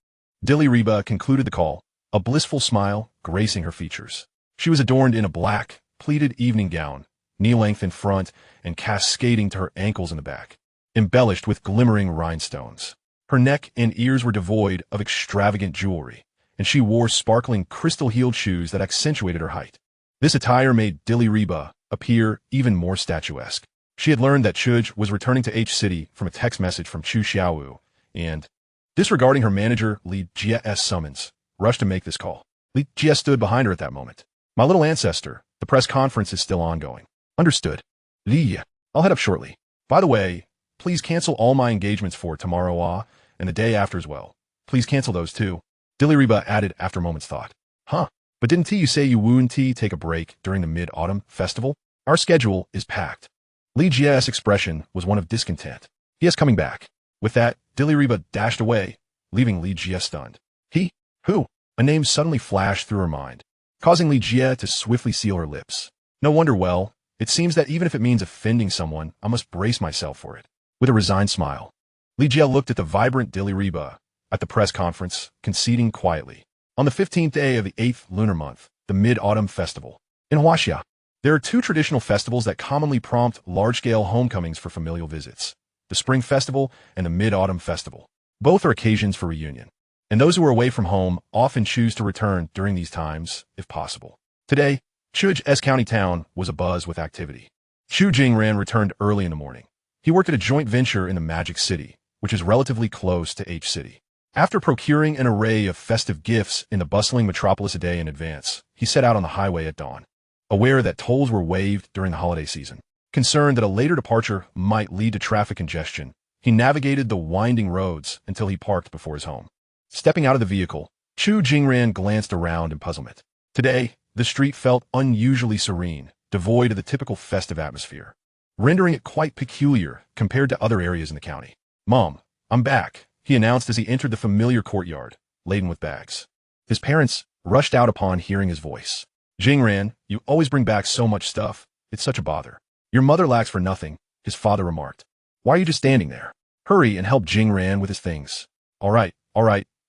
Dilraba concluded the call, a blissful smile gracing her features. She was adorned in a black, pleated evening gown, knee-length in front and cascading to her ankles in the back, embellished with glimmering rhinestones. Her neck and ears were devoid of extravagant jewelry, and she wore sparkling crystal-heeled shoes that accentuated her height. This attire made Dilraba appear even more statuesque. She had learned that Chu Ge was returning to H City from a text message from Chu Xiaowu, and, disregarding her manager Li Jie's summons, rushed to make this call. Li Jie stood behind her at that moment. My little ancestor, the press conference is still ongoing. Understood. Li, I'll head up shortly. By the way, please cancel all my engagements for tomorrow and the day after as well. Please cancel those too. Dilraba added after a moment's thought. Huh, but didn't you say you wouldn't take a break during the Mid-Autumn Festival? Our schedule is packed. Li Jie's expression was one of discontent. He is coming back. With that, Dilraba dashed away, leaving Li Jie stunned. He? Who? A name suddenly flashed through her mind, causing Li Jie to swiftly seal her lips. No wonder, well, it seems that even if it means offending someone, I must brace myself for it. With a resigned smile, Li Jie looked at the vibrant Dilraba at the press conference, conceding quietly. On the 15th day of the 8th lunar month, the Mid-Autumn Festival. In Huaxia, there are two traditional festivals that commonly prompt large-scale homecomings for familial visits. The Spring Festival and the Mid-Autumn Festival. Both are occasions for reunion, and those who are away from home often choose to return during these times, if possible. Today, Chu Ge's county town was abuzz with activity. Chu Jingran returned early in the morning. He worked at a joint venture in the Magic City, which is relatively close to H City. After procuring an array of festive gifts in the bustling metropolis a day in advance, he set out on the highway at dawn. Aware that tolls were waived during the holiday season, concerned that a later departure might lead to traffic congestion, he navigated the winding roads until he parked before his home. Stepping out of the vehicle, Chu Jingran glanced around in puzzlement. Today, the street felt unusually serene, devoid of the typical festive atmosphere, rendering it quite peculiar compared to other areas in the county. Mom, I'm back, he announced as he entered the familiar courtyard, laden with bags. His parents rushed out upon hearing his voice. Jingran, you always bring back so much stuff. It's such a bother. Your mother lacks for nothing, his father remarked. Why are you just standing there? Hurry and help Jingran with his things. All right,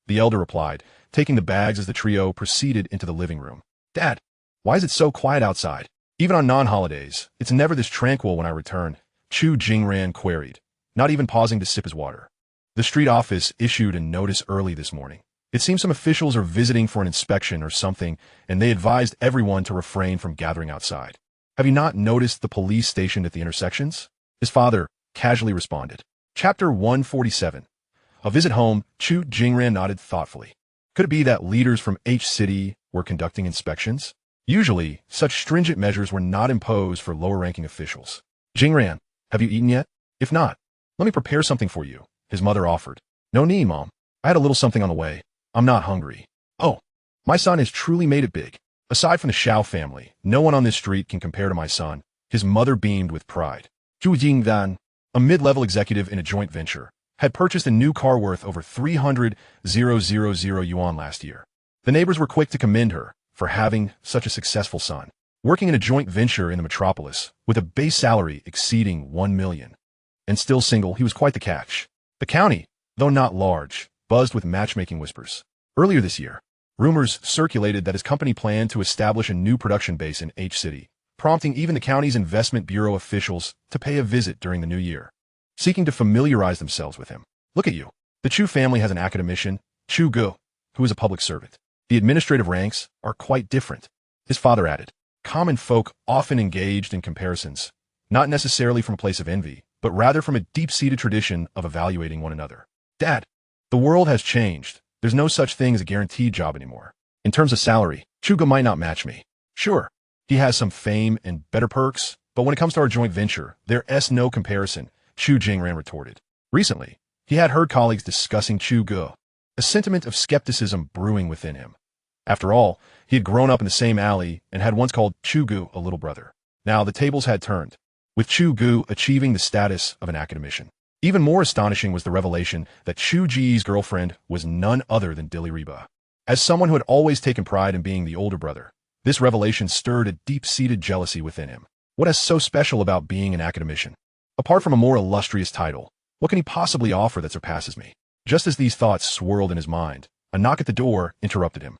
the elder replied, taking the bags as the trio proceeded into the living room. Dad, why is it so quiet outside? Even on non-holidays, it's never this tranquil when I return, Chu Jingran queried, not even pausing to sip his water. The street office issued a notice early this morning. It seems some officials are visiting for an inspection or something, and they advised everyone to refrain from gathering outside. Have you not noticed the police stationed at the intersections? His father casually responded. Chapter 147. A visit home, Chu Jingran nodded thoughtfully. Could it be that leaders from H City were conducting inspections? Usually, such stringent measures were not imposed for lower-ranking officials. Jingran, have you eaten yet? If not, let me prepare something for you, his mother offered. No need, Mom. I had a little something on the way. I'm not hungry. Oh, my son has truly made it big. Aside from the Xiao family, no one on this street can compare to my son. His mother beamed with pride. Zhu Jingdan, a mid-level executive in a joint venture, had purchased a new car worth over 300,000 yuan last year. The neighbors were quick to commend her for having such a successful son, working in a joint venture in the metropolis with a base salary exceeding 1 million. And still single, he was quite the catch. The county, though not large, buzzed with matchmaking whispers. Earlier this year, rumors circulated that his company planned to establish a new production base in H City, prompting even the county's investment bureau officials to pay a visit during the new year, seeking to familiarize themselves with him. Look at you. The Chu family has an academician, Chu Ge, who is a public servant. The administrative ranks are quite different. His father added, common folk often engaged in comparisons, not necessarily from a place of envy, but rather from a deep-seated tradition of evaluating one another. Dad, the world has changed. There's no such thing as a guaranteed job anymore. In terms of salary, Chu Ge might not match me. Sure, he has some fame and better perks, but when it comes to our joint venture, there's no comparison, Chu Jingran retorted. Recently, he had heard colleagues discussing Chu Ge, a sentiment of skepticism brewing within him. After all, he had grown up in the same alley and had once called Chu Ge a little brother. Now the tables had turned, with Chu Ge achieving the status of an academician. Even more astonishing was the revelation that Chu Ge's girlfriend was none other than Dilraba. As someone who had always taken pride in being the older brother, this revelation stirred a deep-seated jealousy within him. What is so special about being an academician? Apart from a more illustrious title, what can he possibly offer that surpasses me? Just as these thoughts swirled in his mind, a knock at the door interrupted him.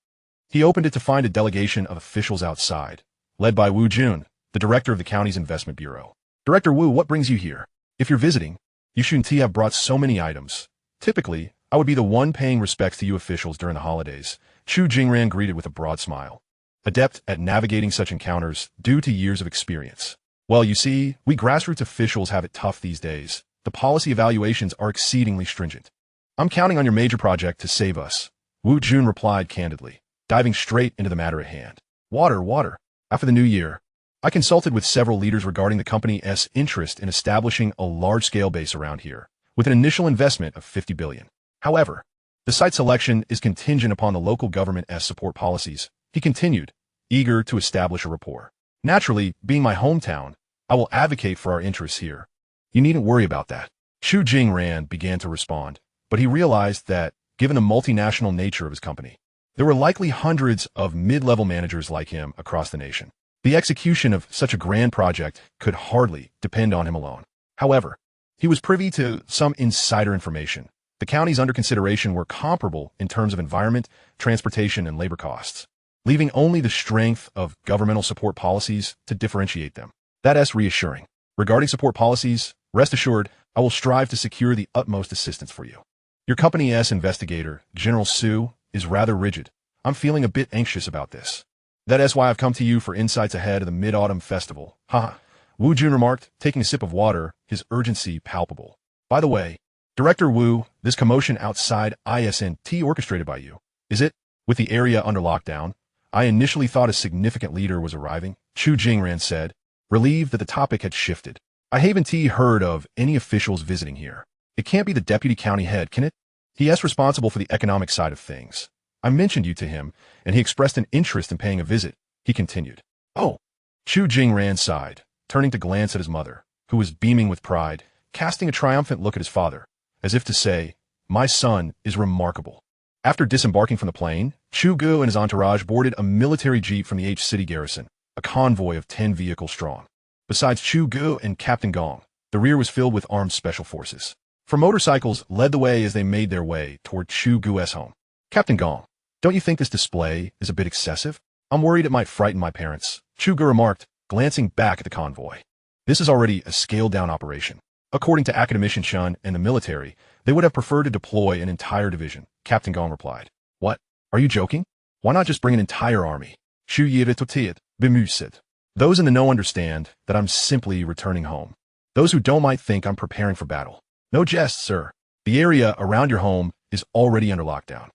He opened it to find a delegation of officials outside, led by Wu Jun, the director of the county's investment bureau. Director Wu, what brings you here? If you're visiting, you shouldn't have brought so many items. Typically, I would be the one paying respects to you officials during the holidays, Chu Jingran greeted with a broad smile. Adept at navigating such encounters due to years of experience. Well, you see, we grassroots officials have it tough these days. The policy evaluations are exceedingly stringent. I'm counting on your major project to save us, Wu Jun replied candidly, diving straight into the matter at hand. Water. After the new year, I consulted with several leaders regarding the company's interest in establishing a large-scale base around here, with an initial investment of $50 billion. However, the site selection is contingent upon the local government's support policies, he continued, eager to establish a rapport. Naturally, being my hometown, I will advocate for our interests here. You needn't worry about that. Chu Jingran began to respond, but he realized that, given the multinational nature of his company, there were likely hundreds of mid-level managers like him across the nation. The execution of such a grand project could hardly depend on him alone. However, he was privy to some insider information. The counties under consideration were comparable in terms of environment, transportation, and labor costs, leaving only the strength of governmental support policies to differentiate them. That's reassuring. Regarding support policies, rest assured, I will strive to secure the utmost assistance for you. Your company's investigator, General Su, is rather rigid. I'm feeling a bit anxious about this. That is why I've come to you for insights ahead of the Mid-Autumn Festival. Haha, Wu Jun remarked, taking a sip of water, his urgency palpable. By the way, Director Wu, this commotion outside ISNT orchestrated by you, is it? With the area under lockdown, I initially thought a significant leader was arriving, Chu Jingran said, relieved that the topic had shifted. I haven't heard of any officials visiting here. It can't be the deputy county head, can it? He is responsible for the economic side of things. I mentioned you to him, and he expressed an interest in paying a visit, he continued. Oh, Chu Jingran sighed, turning to glance at his mother, who was beaming with pride, casting a triumphant look at his father, as if to say, my son is remarkable. After disembarking from the plane, Chu Ge and his entourage boarded a military jeep from the H-City garrison, a convoy of 10 vehicles strong. Besides Chu Ge and Captain Gong, the rear was filled with armed special forces. Four motorcycles led the way as they made their way toward Chu Ge's home. Captain Gong, don't you think this display is a bit excessive? I'm worried it might frighten my parents, Chu Ge remarked, glancing back at the convoy. This is already a scaled-down operation. According to Academician Shun and the military, they would have preferred to deploy an entire division, Captain Gong replied. What? Are you joking? Why not just bring an entire army? Chu Ge retourted, bemused. Those in the know understand that I'm simply returning home. Those who don't might think I'm preparing for battle. No jest, sir. The area around your home is already under lockdown,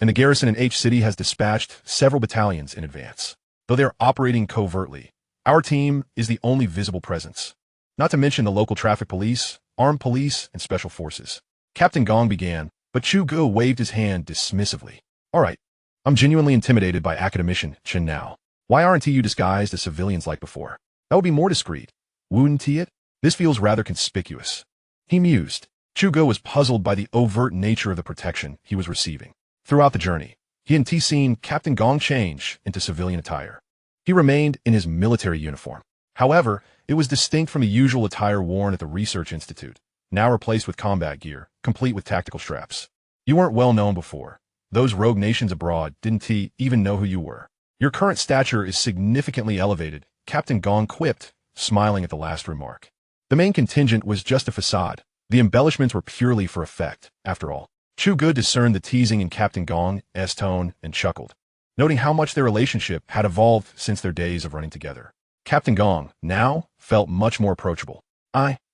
and the garrison in H-City has dispatched several battalions in advance. Though they're operating covertly, our team is the only visible presence. Not to mention the local traffic police, armed police, and special forces. Captain Gong began, but Chu Ge waved his hand dismissively. All right, I'm genuinely intimidated by Academician Chen now. Why aren't you disguised as civilians like before? That would be more discreet. Wouldn't it? This feels rather conspicuous. He mused. Chu Ge was puzzled by the overt nature of the protection he was receiving. Throughout the journey, he hadn't seen Captain Gong change into civilian attire. He remained in his military uniform. However, it was distinct from the usual attire worn at the Research Institute, now replaced with combat gear, complete with tactical straps. You weren't well known before. Those rogue nations abroad didn't even know who you were. Your current stature is significantly elevated, Captain Gong quipped, smiling at the last remark. The main contingent was just a facade. The embellishments were purely for effect, after all. Chu Ge discerned the teasing in Captain Gong's tone and chuckled, noting how much their relationship had evolved since their days of running together. Captain Gong, now, felt much more approachable.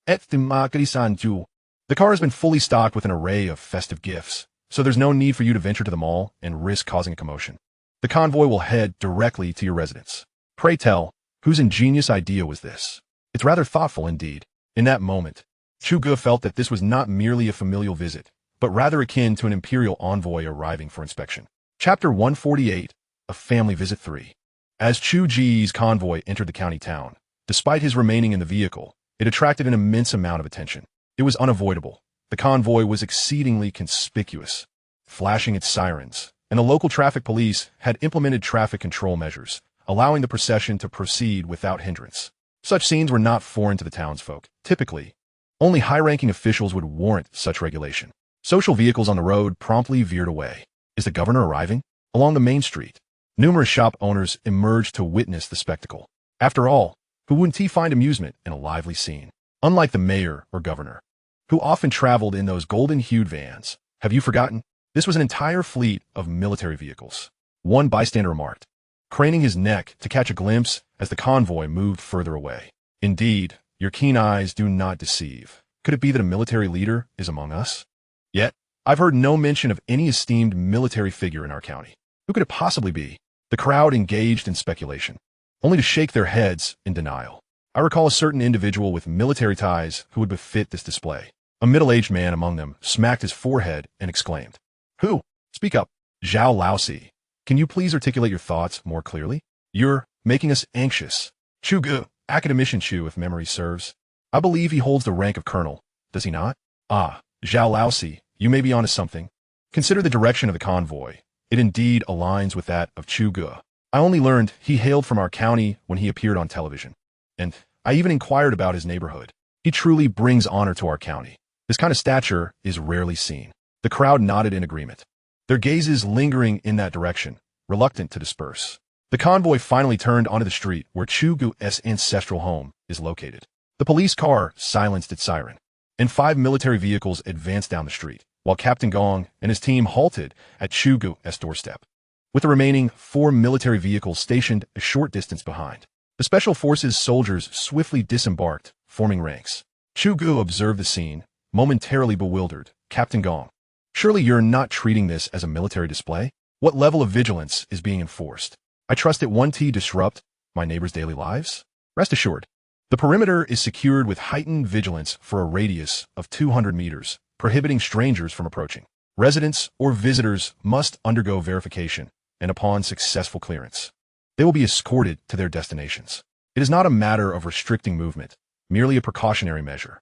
The car has been fully stocked with an array of festive gifts, so there's no need for you to venture to the mall and risk causing a commotion. The convoy will head directly to your residence. Pray tell, whose ingenious idea was this? It's rather thoughtful indeed. In that moment, Chu Ge felt that this was not merely a familial visit, but rather akin to an imperial envoy arriving for inspection. Chapter 148, A Family Visit 3. As Chu Ge's convoy entered the county town, despite his remaining in the vehicle, it attracted an immense amount of attention. It was unavoidable. The convoy was exceedingly conspicuous, flashing its sirens, and the local traffic police had implemented traffic control measures, allowing the procession to proceed without hindrance. Such scenes were not foreign to the townsfolk. Typically, only high-ranking officials would warrant such regulation. Social vehicles on the road promptly veered away. Is the governor arriving? Along the main street, numerous shop owners emerged to witness the spectacle. After all, who wouldn't he find amusement in a lively scene? Unlike the mayor or governor, who often traveled in those golden-hued vans, have you forgotten? This was an entire fleet of military vehicles. One bystander remarked, craning his neck to catch a glimpse as the convoy moved further away. Indeed, your keen eyes do not deceive. Could it be that a military leader is among us? Yet, I've heard no mention of any esteemed military figure in our county. Who could it possibly be? The crowd engaged in speculation, only to shake their heads in denial. I recall a certain individual with military ties who would befit this display. A middle-aged man among them smacked his forehead and exclaimed, "Who? Speak up. Zhao Laosi. Can you please articulate your thoughts more clearly? You're making us anxious." Chu Ge, Academician Chu if memory serves. I believe he holds the rank of colonel, does he not? Ah, Zhao Laosi, you may be onto something. Consider the direction of the convoy. It indeed aligns with that of Chu Ge. I only learned he hailed from our county when he appeared on television. And I even inquired about his neighborhood. He truly brings honor to our county. This kind of stature is rarely seen. The crowd nodded in agreement, their gazes lingering in that direction, reluctant to disperse. The convoy finally turned onto the street where Chu Ge's ancestral home is located. The police car silenced its siren, and 5 military vehicles advanced down the street, while Captain Gong and his team halted at Chu Ge's doorstep, with the remaining 4 military vehicles stationed a short distance behind. The Special Forces soldiers swiftly disembarked, forming ranks. Chu Ge observed the scene, momentarily bewildered. Captain Gong, surely you're not treating this as a military display? What level of vigilance is being enforced? I trust it won't disrupt my neighbors' daily lives? Rest assured, the perimeter is secured with heightened vigilance for a radius of 200 meters, prohibiting strangers from approaching. Residents or visitors must undergo verification, and upon successful clearance, they will be escorted to their destinations. It is not a matter of restricting movement, merely a precautionary measure.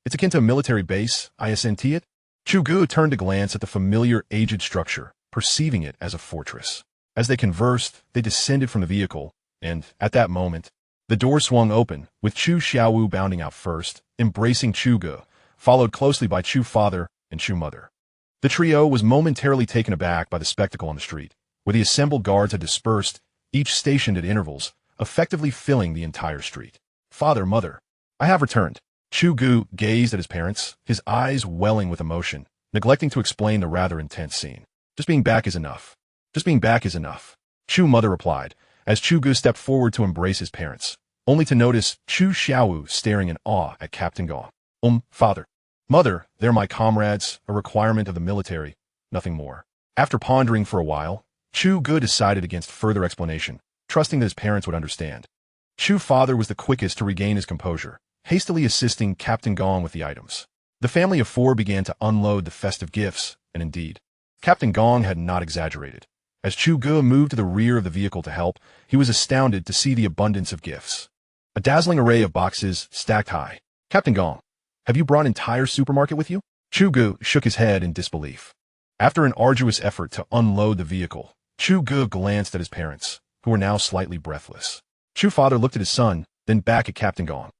It's akin to a military base, isn't it? Chu Ge turned to glance at the familiar aged structure, perceiving it as a fortress. As they conversed, they descended from the vehicle, and, at that moment, the door swung open, with Chu Xiaowu bounding out first, embracing Chu Ge, followed closely by Chu father and Chu mother. The trio was momentarily taken aback by the spectacle on the street, where the assembled guards had dispersed, each stationed at intervals, effectively filling the entire street. "Father, mother, I have returned." Chu Ge gazed at his parents, his eyes welling with emotion, neglecting to explain the rather intense scene. "Just being back is enough. Just being back is enough," Chu mother replied, as Chu Ge stepped forward to embrace his parents, only to notice Chu Xiaowu staring in awe at Captain Gong. Father. Mother, they're my comrades, a requirement of the military, nothing more." After pondering for a while, Chu Ge decided against further explanation, trusting that his parents would understand. Chu father was the quickest to regain his composure, hastily assisting Captain Gong with the items. The family of 4 began to unload the festive gifts, and indeed, Captain Gong had not exaggerated. As Chu Ge moved to the rear of the vehicle to help, he was astounded to see the abundance of gifts. A dazzling array of boxes stacked high. "Captain Gong, have you brought an entire supermarket with you?" Chu Ge shook his head in disbelief. After an arduous effort to unload the vehicle, Chu Ge glanced at his parents, who were now slightly breathless. Chu father looked at his son, then back at Captain Gong.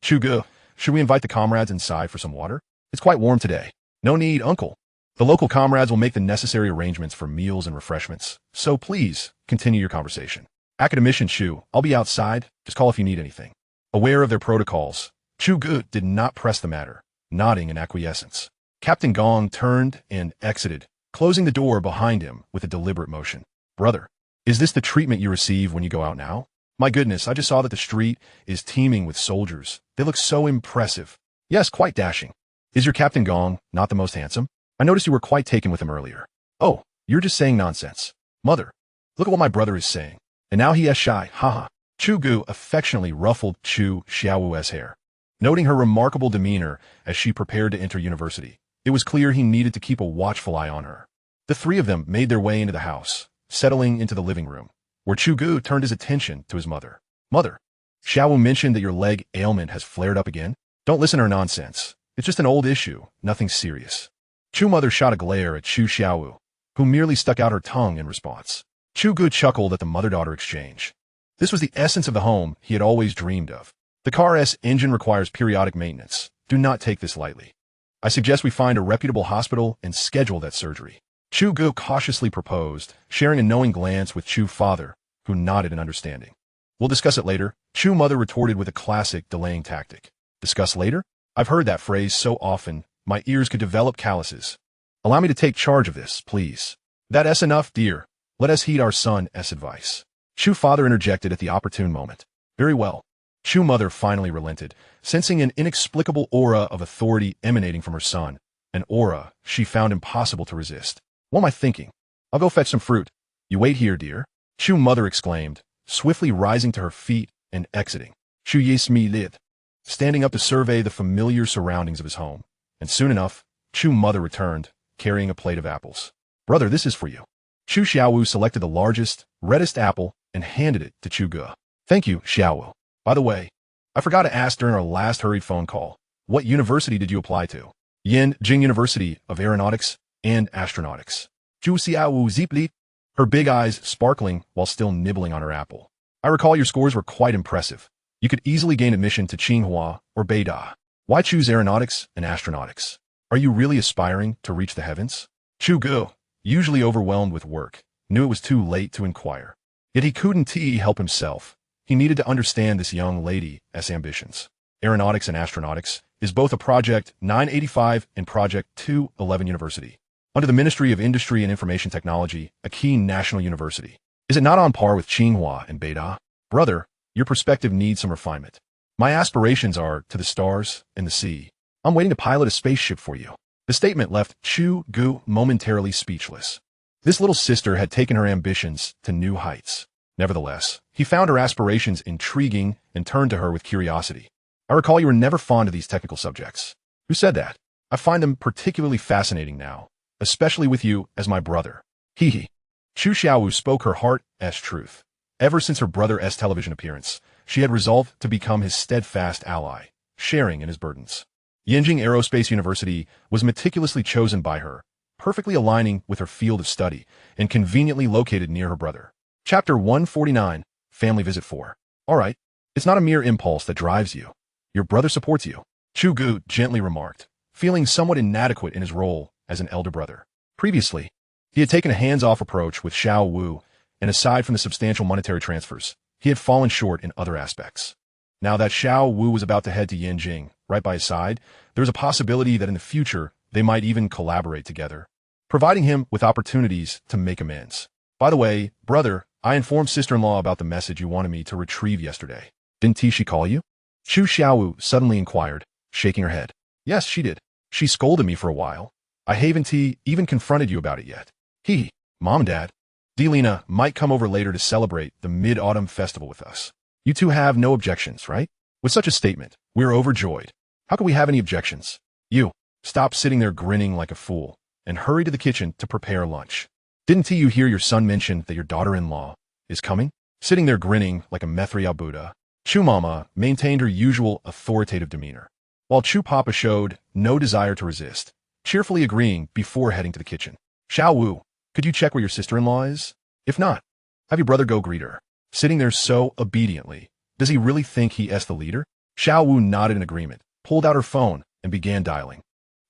Chu Ge, should we invite the comrades inside for some water? It's quite warm today." "No need, uncle. The local comrades will make the necessary arrangements for meals and refreshments, so please continue your conversation." "Academician Chu, I'll be outside. Just call if you need anything." Aware of their protocols, Chu Ge did not press the matter, nodding in acquiescence. Captain Gong turned and exited, closing the door behind him with a deliberate motion. "Brother, is this the treatment you receive when you go out now?" My goodness, I just saw that the street is teeming with soldiers. They look so impressive. Yes, quite dashing. Is your Captain Gong not the most handsome? I noticed you were quite taken with him earlier. Oh, you're just saying nonsense. Mother, look at what my brother is saying. And now he is shy, haha. Chu Ge affectionately ruffled Chu Xiaowu's hair. Noting her remarkable demeanor as she prepared to enter university, it was clear he needed to keep a watchful eye on her. The three of them made their way into the house, settling into the living room, where Chu Ge turned his attention to his mother. Mother, Xiaowu mentioned that your leg ailment has flared up again? Don't listen to her nonsense. It's just an old issue, nothing serious. Chu mother shot a glare at Chu Xiaowu, who merely stuck out her tongue in response. Chu Ge chuckled at the mother-daughter exchange. This was the essence of the home he had always dreamed of. The car's engine requires periodic maintenance. Do not take this lightly. I suggest we find a reputable hospital and schedule that surgery. Chu Ge cautiously proposed, sharing a knowing glance with Chu father, who nodded in understanding. We'll discuss it later, Chu mother retorted with a classic delaying tactic. Discuss later? I've heard that phrase so often, my ears could develop calluses. Allow me to take charge of this, please. That's enough, dear. Let us heed our son's advice. Chu father interjected at the opportune moment. Very well. Chu mother finally relented, sensing an inexplicable aura of authority emanating from her son, an aura she found impossible to resist. What am I thinking? I'll go fetch some fruit. You wait here, dear. Chu mother exclaimed, swiftly rising to her feet and exiting. Chu Yismi lit, standing up to survey the familiar surroundings of his home. And soon enough, Chu mother returned, carrying a plate of apples. Brother, this is for you. Chu Xiaowu selected the largest, reddest apple and handed it to Chu Ge. Thank you, Xiaowu. By the way, I forgot to ask during our last hurried phone call, what university did you apply to? Jing University of Aeronautics and Astronautics. Chu Xiaowu zipped, her big eyes sparkling while still nibbling on her apple. I recall your scores were quite impressive. You could easily gain admission to Tsinghua or Beida. Why choose aeronautics and astronautics? Are you really aspiring to reach the heavens? Chu Ge, usually overwhelmed with work, knew it was too late to inquire. Yet he couldn't help himself. He needed to understand this young lady's ambitions. Aeronautics and Astronautics is both a Project 985 and Project 211 university, under the Ministry of Industry and Information Technology, a key national university. Is it not on par with Tsinghua and Beida? Brother, your perspective needs some refinement. My aspirations are to the stars and the sea. I'm waiting to pilot a spaceship for you. The statement left Chu Ge momentarily speechless. This little sister had taken her ambitions to new heights. Nevertheless, he found her aspirations intriguing and turned to her with curiosity. I recall you were never fond of these technical subjects. Who said that? I find them particularly fascinating now, especially with you as my brother. Hee hee. Chu Xiaowu spoke her heart's truth. Ever since her brother's television appearance, she had resolved to become his steadfast ally, sharing in his burdens. Yanjing Aerospace University was meticulously chosen by her, perfectly aligning with her field of study and conveniently located near her brother. Chapter 149, Family Visit 4. All right, it's not a mere impulse that drives you. Your brother supports you, Chu Ge gently remarked, feeling somewhat inadequate in his role as an elder brother. Previously, he had taken a hands-off approach with Xiao Wu, and aside from the substantial monetary transfers, he had fallen short in other aspects. Now that Xiao Wu was about to head to Yanjing, right by his side, there was a possibility that in the future they might even collaborate together, providing him with opportunities to make amends. By the way, brother, I informed sister-in-law about the message you wanted me to retrieve yesterday. Didn't she call you? Chu Xiaowu suddenly inquired, shaking her head. Yes, she did. She scolded me for a while. I haven't even confronted you about it yet. Hee, Mom and Dad. Delina might come over later to celebrate the Mid-Autumn Festival with us. You two have no objections, right? With such a statement, we're overjoyed. How could we have any objections? You, stop sitting there grinning like a fool, and hurry to the kitchen to prepare lunch. Didn't you hear your son mention that your daughter-in-law is coming? Sitting there grinning like a Methria Buddha, Chu Mama maintained her usual authoritative demeanor, while Chu Papa showed no desire to resist, cheerfully agreeing before heading to the kitchen. Xiao Wu, could you check where your sister-in-law is? If not, have your brother go greet her. Sitting there so obediently, does he really think he is the leader? Xiao Wu nodded in agreement, pulled out her phone, and began dialing,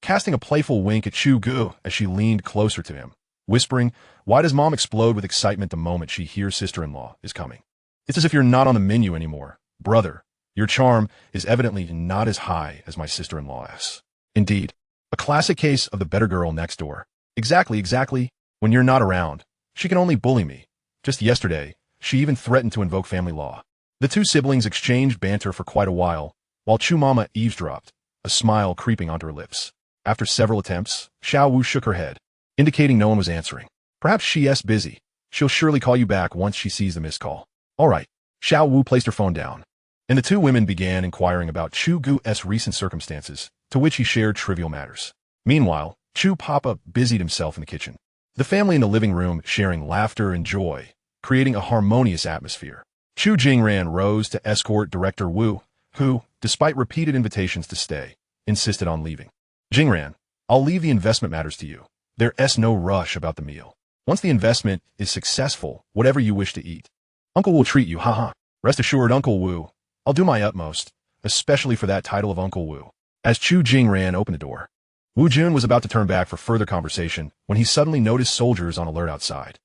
casting a playful wink at Chu Ge as she leaned closer to him, whispering, why does Mom explode with excitement the moment she hears sister-in-law is coming? It's as if you're not on the menu anymore. Brother, your charm is evidently not as high as my sister-in-law's. Indeed, a classic case of the better girl next door. Exactly. When you're not around, she can only bully me. Just yesterday, she even threatened to invoke family law. The two siblings exchanged banter for quite a while Chu Mama eavesdropped, a smile creeping onto her lips. After several attempts, Xiao Wu shook her head, indicating no one was answering. Perhaps she's busy. She'll surely call you back once she sees the missed call. All right. Xiao Wu placed her phone down, and the two women began inquiring about Chu Ge's recent circumstances, to which he shared trivial matters. Meanwhile, Chu Papa busied himself in the kitchen. The family in the living room sharing laughter and joy, creating a harmonious atmosphere. Chu Jingran rose to escort Director Wu, who, despite repeated invitations to stay, insisted on leaving. Jingran, I'll leave the investment matters to you. There's no rush about the meal. Once the investment is successful, whatever you wish to eat, Uncle will treat you, haha. Rest assured, Uncle Wu, I'll do my utmost, especially for that title of Uncle Wu. As Chu Jingran opened the door, Wu Jun was about to turn back for further conversation when he suddenly noticed soldiers on alert outside.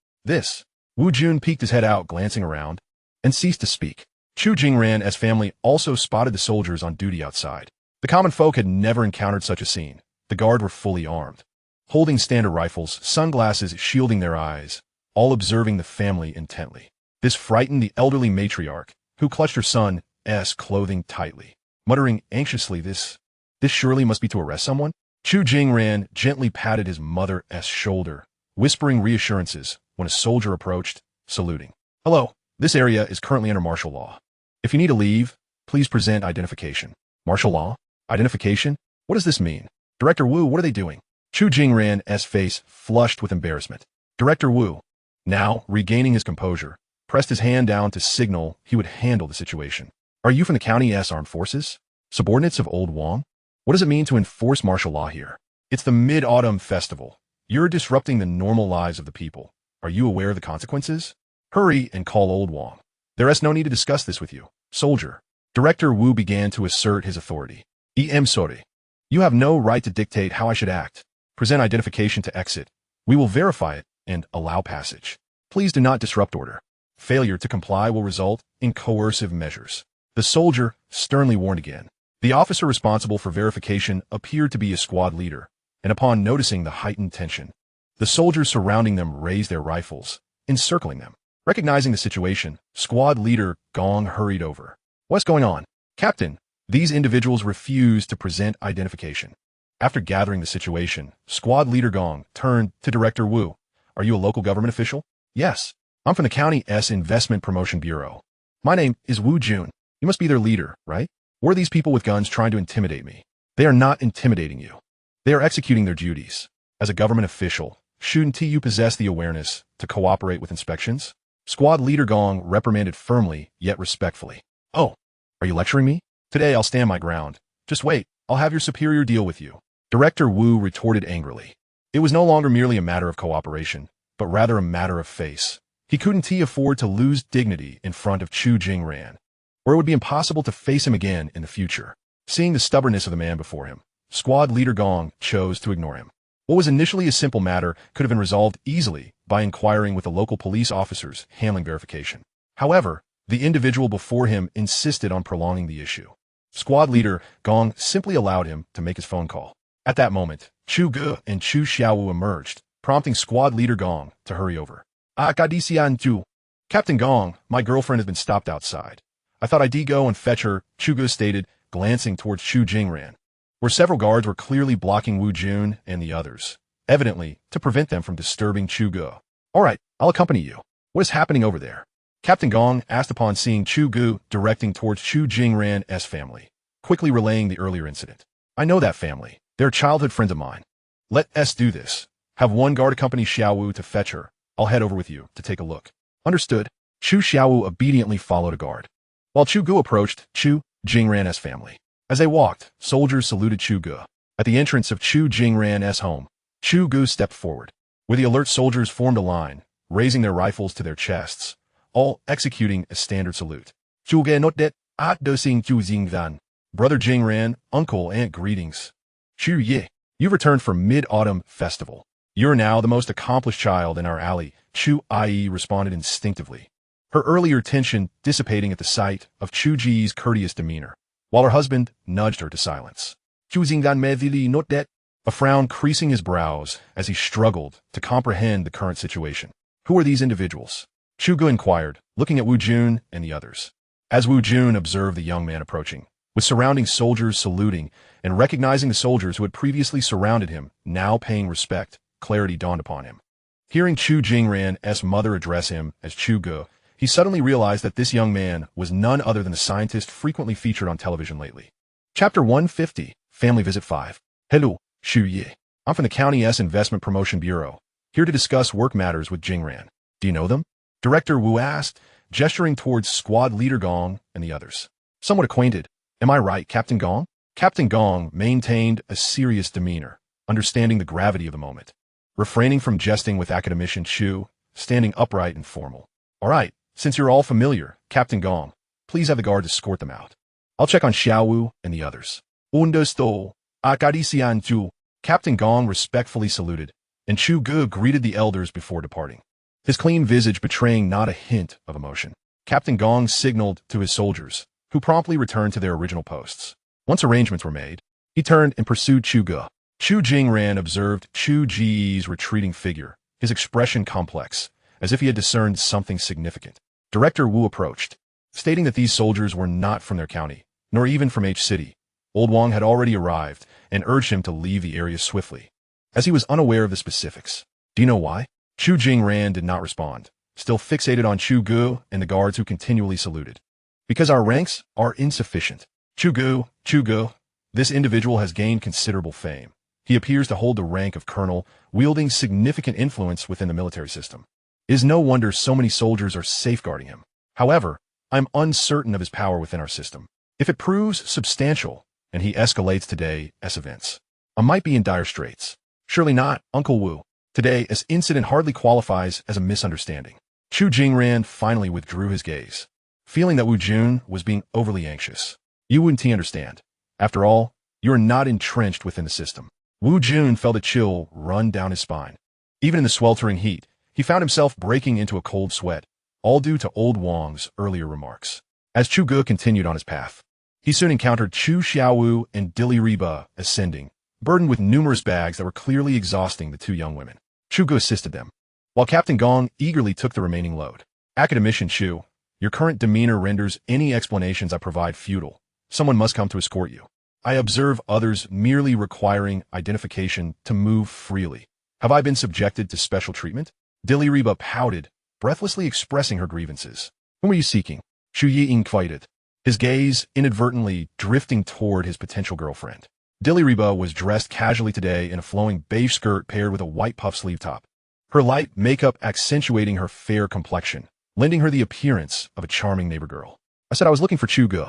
Wu Jun peeked his head out, glancing around, and ceased to speak. Chu Jingran's family also spotted the soldiers on duty outside. The common folk had never encountered such a scene. The guard were fully armed, holding standard rifles, sunglasses shielding their eyes, all observing the family intently. This frightened the elderly matriarch, who clutched her son's clothing tightly, muttering anxiously, This surely must be to arrest someone? Chu Jingran gently patted his mother's shoulder, whispering reassurances when a soldier approached, saluting. Hello, this area is currently under martial law. If you need to leave, please present identification. Martial law? Identification? What does this mean? Director Wu, what are they doing? Chu Jingran's face flushed with embarrassment. Director Wu, now regaining his composure, pressed his hand down to signal he would handle the situation. Are you from the county's armed forces? Subordinates of Old Wang? What does it mean to enforce martial law here? It's the Mid-Autumn Festival. You're disrupting the normal lives of the people. Are you aware of the consequences? Hurry and call Old Wang. There's no need to discuss this with you, soldier. Director Wu began to assert his authority. Sorry. You have no right to dictate how I should act. Present identification to exit. We will verify it and allow passage. Please do not disrupt order. Failure to comply will result in coercive measures. The soldier sternly warned again. The officer responsible for verification appeared to be a squad leader, and upon noticing the heightened tension, the soldiers surrounding them raised their rifles, encircling them. Recognizing the situation, squad leader Gong hurried over. What's going on? Captain, these individuals refused to present identification. After gathering the situation, squad leader Gong turned to Director Wu. Are you a local government official? Yes. I'm from the county's Investment Promotion Bureau. My name is Wu Jun. You must be their leader, right? Or are these people with guns trying to intimidate me? They are not intimidating you. They are executing their duties. As a government official, shouldn't you possess the awareness to cooperate with inspections? Squad leader Gong reprimanded firmly, yet respectfully. Oh, are you lecturing me? Today I'll stand my ground. Just wait, I'll have your superior deal with you. Director Wu retorted angrily. It was no longer merely a matter of cooperation, but rather a matter of face. He couldn't afford to lose dignity in front of Chu Jingran, or it would be impossible to face him again in the future. Seeing the stubbornness of the man before him, squad leader Gong chose to ignore him. What was initially a simple matter could have been resolved easily by inquiring with the local police officers handling verification. However, the individual before him insisted on prolonging the issue. Squad leader Gong simply allowed him to make his phone call. At that moment, Chu Ge and Chu Xiaowu emerged, prompting squad leader Gong to hurry over. Academician Chu. Captain Gong, my girlfriend has been stopped outside. I thought I'd go and fetch her, Chu Ge stated, glancing towards Chu Jingran, where several guards were clearly blocking Wu Jun and the others, evidently to prevent them from disturbing Chu Ge. All right, I'll accompany you. What is happening over there? Captain Gong asked upon seeing Chu Ge directing towards Chu Jingran's family, quickly relaying the earlier incident. I know that family. They're childhood friends of mine. Let us do this. Have one guard accompany Xiaowu to fetch her. I'll head over with you to take a look. Understood. Chu Xiaowu obediently followed a guard, while Chu Ge approached Chu Jingran's family. As they walked, soldiers saluted Chu Ge. At the entrance of Chu Jingran's home, Chu Ge stepped forward, where the alert soldiers formed a line, raising their rifles to their chests, all executing a standard salute. Chu Ge not det, at dosing Chu Jingdan. Brother Jingran, uncle, aunt, greetings. Chu Ye, you've returned from Mid-Autumn Festival. You're now the most accomplished child in our alley, Chu Ai responded instinctively, her earlier tension dissipating at the sight of Chu Ji's courteous demeanor, while her husband nudged her to silence. Chu Jingdan medili not det, a frown creasing his brows as he struggled to comprehend the current situation. Who are these individuals? Chu Ge inquired, looking at Wu Jun and the others. As Wu Jun observed the young man approaching, with surrounding soldiers saluting and recognizing the soldiers who had previously surrounded him, now paying respect, clarity dawned upon him. Hearing Chu Jingran's mother address him as Chu Ge, he suddenly realized that this young man was none other than the scientist frequently featured on television lately. Chapter 150, Family Visit 5. Hello, Chu Ge. I'm from the County's Investment Promotion Bureau, here to discuss work matters with Jingran. Do you know them? Director Wu asked, gesturing towards squad leader Gong and the others. Somewhat acquainted. Am I right, Captain Gong? Captain Gong maintained a serious demeanor, understanding the gravity of the moment. Refraining from jesting with Academician Chu, standing upright and formal. All right, since you're all familiar, Captain Gong, please have the guards escort them out. I'll check on Xiaowu and the others. Understood, Academician Chu. Captain Gong respectfully saluted, and Chu Ge greeted the elders before departing, his clean visage betraying not a hint of emotion. Captain Gong signaled to his soldiers, who promptly returned to their original posts. Once arrangements were made, he turned and pursued Chu Ge. Chu Jingran observed Chu Ge's retreating figure, his expression complex, as if he had discerned something significant. Director Wu approached, stating that these soldiers were not from their county, nor even from H City. Old Wang had already arrived and urged him to leave the area swiftly, as he was unaware of the specifics. Do you know why? Chu Jingran did not respond, still fixated on Chu Ge and the guards who continually saluted. Because our ranks are insufficient. Chu Ge, this individual has gained considerable fame. He appears to hold the rank of colonel, wielding significant influence within the military system. It is no wonder so many soldiers are safeguarding him. However, I'm uncertain of his power within our system. If it proves substantial, and he escalates today as events, I might be in dire straits. Surely not, Uncle Wu. Today, this incident hardly qualifies as a misunderstanding. Chu Jingran finally withdrew his gaze, feeling that Wu Jun was being overly anxious. You wouldn't understand. After all, you are not entrenched within the system. Wu Jun felt a chill run down his spine. Even in the sweltering heat, he found himself breaking into a cold sweat, all due to old Wang's earlier remarks. As Chu Ge continued on his path, he soon encountered Chu Xiaowu and Dilraba ascending, burdened with numerous bags that were clearly exhausting the two young women. Chu Ge assisted them, while Captain Gong eagerly took the remaining load. Academician Chu, your current demeanor renders any explanations I provide futile. Someone must come to escort you. I observe others merely requiring identification to move freely. Have I been subjected to special treatment? Dilraba pouted, breathlessly expressing her grievances. Whom are you seeking? Chu Ge inquired, his gaze inadvertently drifting toward his potential girlfriend. Dilraba was dressed casually today in a flowing beige skirt paired with a white puff sleeve top, her light makeup accentuating her fair complexion, lending her the appearance of a charming neighbor girl. I said I was looking for Chu Ge.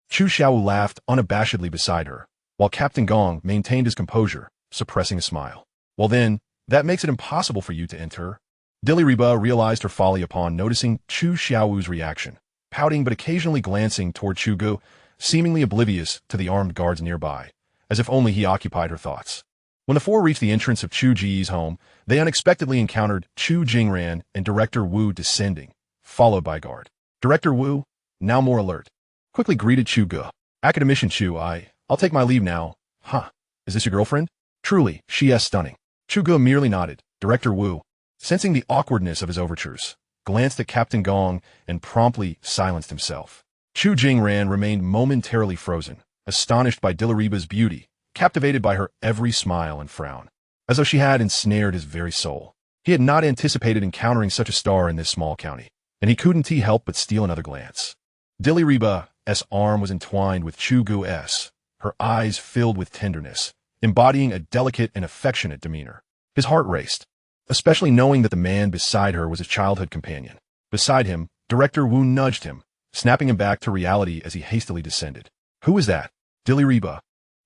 Chu Xiao laughed unabashedly beside her, while Captain Gong maintained his composure, suppressing a smile. Well then, that makes it impossible for you to enter. Dilraba realized her folly upon noticing Chu Xiaowu's reaction, pouting but occasionally glancing toward Chu Ge, seemingly oblivious to the armed guards nearby, as if only he occupied her thoughts. When the four reached the entrance of Chu Ge's home, they unexpectedly encountered Chu Jingran and Director Wu descending, followed by a guard. Director Wu, now more alert, quickly greeted Chu Ge. Academician Chu, I'll take my leave now. Huh, is this your girlfriend? Truly, she is stunning. Chu Ge merely nodded. Director Wu, sensing the awkwardness of his overtures, glanced at Captain Gong and promptly silenced himself. Chu Jingran remained momentarily frozen, astonished by Dilraba's beauty, captivated by her every smile and frown, as though she had ensnared his very soul. He had not anticipated encountering such a star in this small county, and he couldn't help but steal another glance. Dilraba's arm was entwined with Chu Ge's, her eyes filled with tenderness, embodying a delicate and affectionate demeanor. His heart raced, especially knowing that the man beside her was his childhood companion. Beside him, Director Wu nudged him, snapping him back to reality as he hastily descended. Who is that? Dilraba,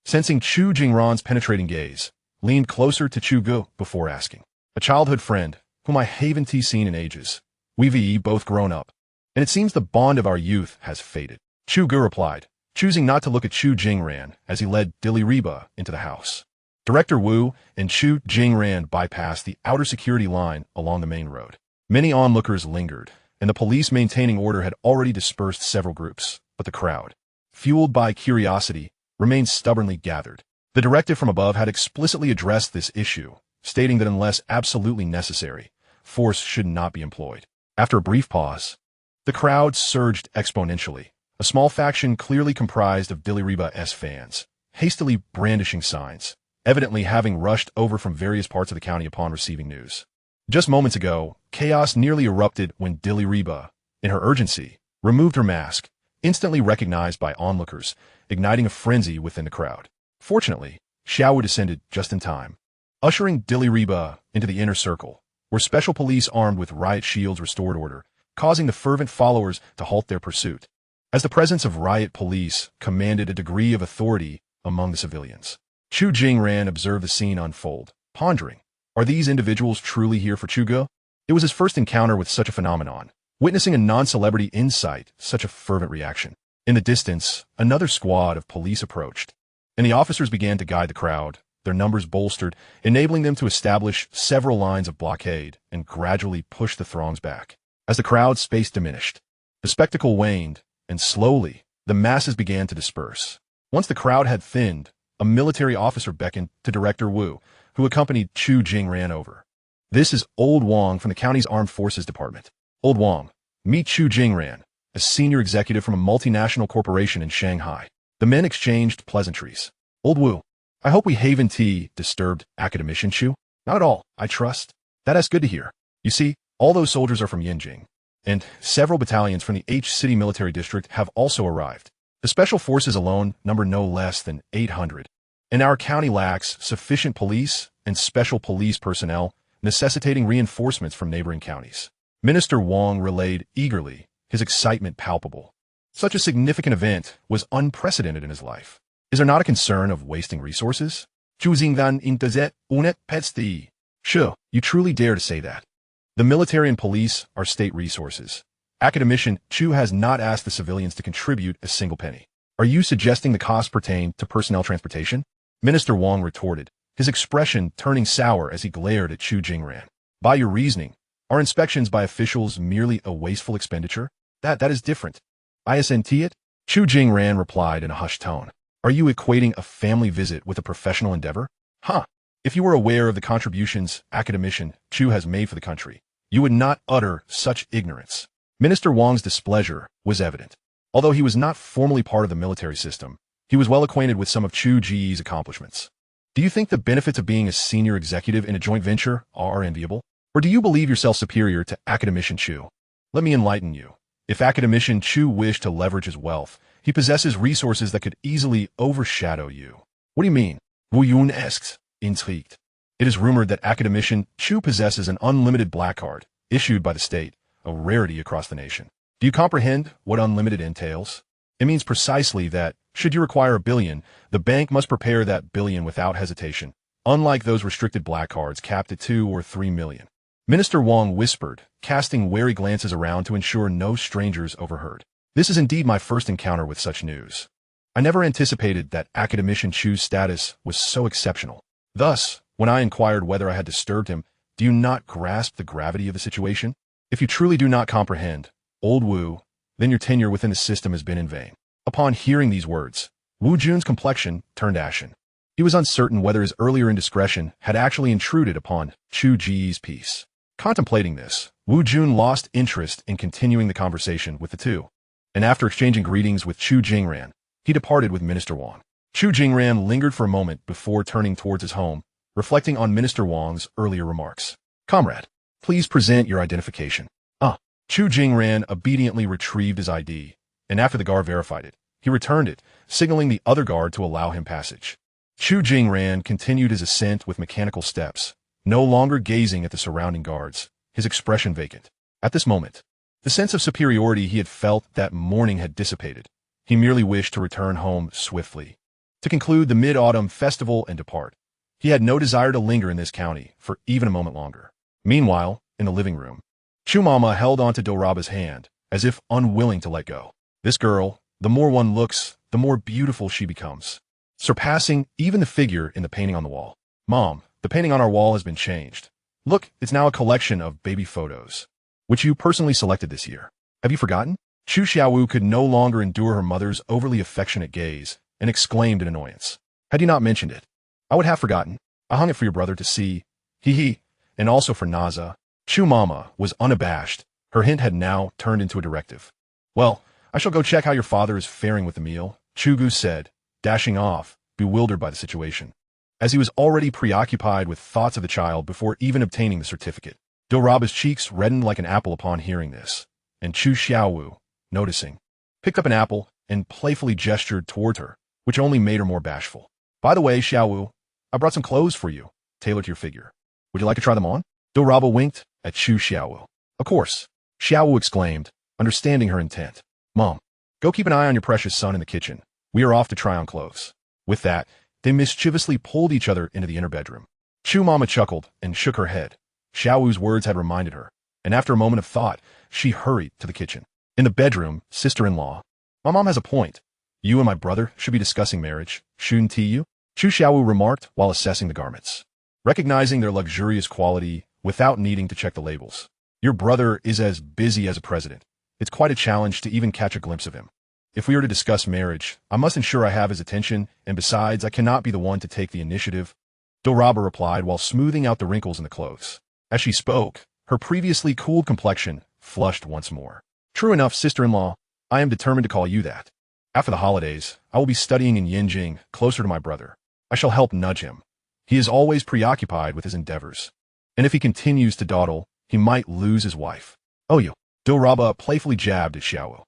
sensing Chu Jingran's penetrating gaze, leaned closer to Chu Ge before asking. A childhood friend, whom I haven't seen in ages. We've both grown up, and it seems the bond of our youth has faded. Chu Ge replied, choosing not to look at Chu Jingran as he led Dilraba into the house. Director Wu and Chu Jingran bypassed the outer security line along the main road. Many onlookers lingered, and the police maintaining order had already dispersed several groups, but the crowd, fueled by curiosity, remained stubbornly gathered. The directive from above had explicitly addressed this issue, stating that unless absolutely necessary, force should not be employed. After a brief pause, The crowd surged exponentially, a small faction clearly comprised of Dilraba's fans, hastily brandishing signs, evidently having rushed over from various parts of the county upon receiving news. Just moments ago, chaos nearly erupted when Dilraba, in her urgency, removed her mask, instantly recognized by onlookers, igniting a frenzy within the crowd. Fortunately, Xiao descended just in time, ushering Dilraba into the inner circle, where special police armed with riot shields restored order, causing the fervent followers to halt their pursuit, as the presence of riot police commanded a degree of authority among the civilians. Chu Ge observed the scene unfold, pondering, are these individuals truly here for Chu Ge? It was his first encounter with such a phenomenon, witnessing a non-celebrity incite such a fervent reaction. In the distance, another squad of police approached, and the officers began to guide the crowd, their numbers bolstered, enabling them to establish several lines of blockade and gradually push the throngs back. As the crowd's space diminished, the spectacle waned, and slowly, the masses began to disperse. Once the crowd had thinned, a military officer beckoned to Director Wu, who accompanied Chu Ge over. This is Old Wang from the county's Armed Forces Department. Old Wang, meet Chu Ge, a senior executive from a multinational corporation in Shanghai. The men exchanged pleasantries. Old Wu, I hope we haven't disturbed Academician Chu? Not at all, I trust. That's good to hear. You see, all those soldiers are from Yinjing, and several battalions from the H-City Military District have also arrived. The special forces alone number no less than 800. And our county lacks sufficient police and special police personnel, necessitating reinforcements from neighboring counties. Minister Wang relayed eagerly, his excitement palpable. Such a significant event was unprecedented in his life. Is there not a concern of wasting resources? Choosing van intezet unet petsti. Sure, you truly dare to say that. The military and police are state resources. Academician Chu has not asked the civilians to contribute a single penny. Are you suggesting the costs pertain to personnel transportation? Minister Wang retorted, his expression turning sour as he glared at Chu Ge. By your reasoning, are inspections by officials merely a wasteful expenditure? That is different. Isn't it? Chu Ge replied in a hushed tone. Are you equating a family visit with a professional endeavor? Huh. If you were aware of the contributions Academician Chu has made for the country, you would not utter such ignorance. Minister Wang's displeasure was evident. Although he was not formally part of the military system, he was well acquainted with some of Chu Ge's accomplishments. Do you think the benefits of being a senior executive in a joint venture are enviable? Or do you believe yourself superior to Academician Chu? Let me enlighten you. If Academician Chu wished to leverage his wealth, he possesses resources that could easily overshadow you. What do you mean? Wu Yun asks, intrigued. It is rumored that Academician Chu possesses an unlimited black card, issued by the state, a rarity across the nation. Do you comprehend what unlimited entails? It means precisely that, should you require $1 billion, the bank must prepare that $1 billion without hesitation, unlike those restricted black cards capped at $2 or $3 million. Minister Wang whispered, casting wary glances around to ensure no strangers overheard. This is indeed my first encounter with such news. I never anticipated that Academician Chu's status was so exceptional. Thus, when I inquired whether I had disturbed him, do you not grasp the gravity of the situation? If you truly do not comprehend, Old Wu, then your tenure within the system has been in vain. Upon hearing these words, Wu Jun's complexion turned ashen. He was uncertain whether his earlier indiscretion had actually intruded upon Chu Ge's peace. Contemplating this, Wu Jun lost interest in continuing the conversation with the two, and after exchanging greetings with Chu Ge, he departed with Minister Wang. Chu Ge lingered for a moment before turning towards his home, reflecting on Minister Wang's earlier remarks. Comrade, please present your identification. Chu Ge obediently retrieved his ID, and after the guard verified it, he returned it, signaling the other guard to allow him passage. Chu Ge continued his ascent with mechanical steps, no longer gazing at the surrounding guards, his expression vacant. At this moment, the sense of superiority he had felt that morning had dissipated. He merely wished to return home swiftly, to conclude the mid-autumn festival and depart. He had no desire to linger in this county for even a moment longer. Meanwhile, in the living room, Chu Mama held onto Dilraba's hand, as if unwilling to let go. This girl, the more one looks, the more beautiful she becomes, surpassing even the figure in the painting on the wall. Mom, the painting on our wall has been changed. Look, it's now a collection of baby photos, which you personally selected this year. Have you forgotten? Chu Xiaowu could no longer endure her mother's overly affectionate gaze and exclaimed in annoyance. Had you not mentioned it, I would have forgotten. I hung it for your brother to see. Hee hee, and also for Naza. Chu Mama was unabashed, Her hint had now turned into a directive. Well, I shall go check how your father is faring with the meal, Chu Ge said, dashing off, bewildered by the situation, as he was already preoccupied with thoughts of the child before even obtaining the certificate. Dilraba's cheeks reddened like an apple upon hearing this, and Chu Xiaowu, noticing, picked up an apple and playfully gestured toward her, which only made her more bashful. By the way, Xiaowu, I brought some clothes for you, tailored to your figure. Would you like to try them on? Dilraba winked at Chu Xiaowu. Of course, Xiaowu exclaimed, understanding her intent. Mom, go keep an eye on your precious son in the kitchen. We are off to try on clothes. With that, they mischievously pulled each other into the inner bedroom. Chu Mama chuckled and shook her head. Xiaowu's words had reminded her, and after a moment of thought, she hurried to the kitchen. In the bedroom, sister-in-law. My mom has a point. You and my brother should be discussing marriage, shouldn't you? Chu Xiaowu remarked while assessing the garments, recognizing their luxurious quality without needing to check the labels. Your brother is as busy as a president. It's quite a challenge to even catch a glimpse of him. If we are to discuss marriage, I must ensure I have his attention, and besides, I cannot be the one to take the initiative. Dilraba replied while smoothing out the wrinkles in the clothes. As she spoke, her previously cooled complexion flushed once more. True enough, sister-in-law, I am determined to call you that. After the holidays, I will be studying in Yinjing, closer to my brother. I shall help nudge him. He is always preoccupied with his endeavors. And if he continues to dawdle, he might lose his wife. Oh, you. Dilraba playfully jabbed at Xiaowu.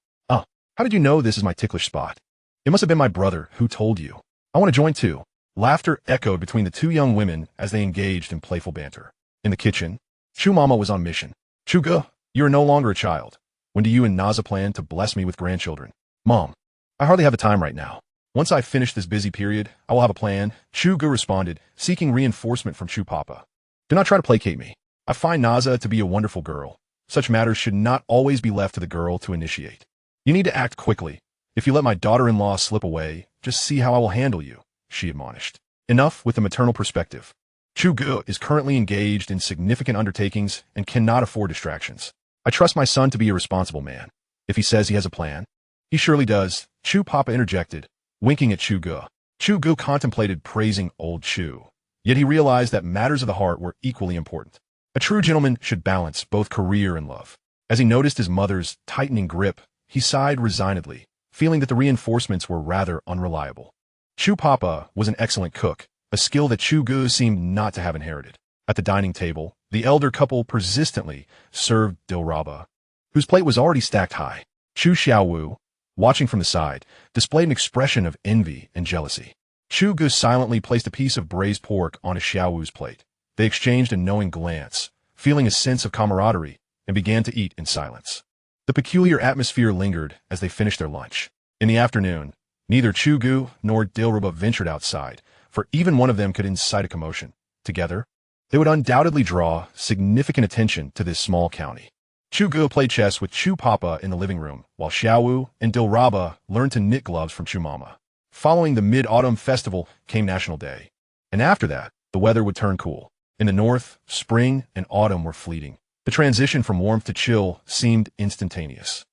How did you know this is my ticklish spot? It must have been my brother who told you. I want to join too. Laughter echoed between the two young women as they engaged in playful banter. In the kitchen, Chu Mama was on mission. Chu Ge, you are no longer a child. When do you and Naza plan to bless me with grandchildren? Mom, I hardly have the time right now. Once I finish this busy period, I will have a plan, Chu Ge responded, seeking reinforcement from Chu Papa. Do not try to placate me. I find Naza to be a wonderful girl. Such matters should not always be left to the girl to initiate. You need to act quickly. If you let my daughter-in-law slip away, just see how I will handle you, she admonished. Enough with the maternal perspective. Chu Ge is currently engaged in significant undertakings and cannot afford distractions. I trust my son to be a responsible man. If he says he has a plan, he surely does, Chu Papa interjected, winking at Chu Ge. Chu Ge contemplated praising old Chu, yet he realized that matters of the heart were equally important. A true gentleman should balance both career and love. As he noticed his mother's tightening grip, he sighed resignedly, feeling that the reinforcements were rather unreliable. Chu Papa was an excellent cook, a skill that Chu Ge seemed not to have inherited. At the dining table, the elder couple persistently served Dilraba, whose plate was already stacked high. Chu Xiaowu, watching from the side, displayed an expression of envy and jealousy. Chu Ge silently placed a piece of braised pork on Xiaowu's plate. They exchanged a knowing glance, feeling a sense of camaraderie, and began to eat in silence. The peculiar atmosphere lingered as they finished their lunch. In the afternoon, neither Chu Ge nor Dilraba ventured outside, for even one of them could incite a commotion. Together, they would undoubtedly draw significant attention to this small county. Chu Ge played chess with Chu Papa in the living room, while Xiaowu and Dilraba learned to knit gloves from Chu Mama. Following the Mid-Autumn Festival came National Day, and after that, the weather would turn cool. In the north, spring and autumn were fleeting. The transition from warmth to chill seemed instantaneous.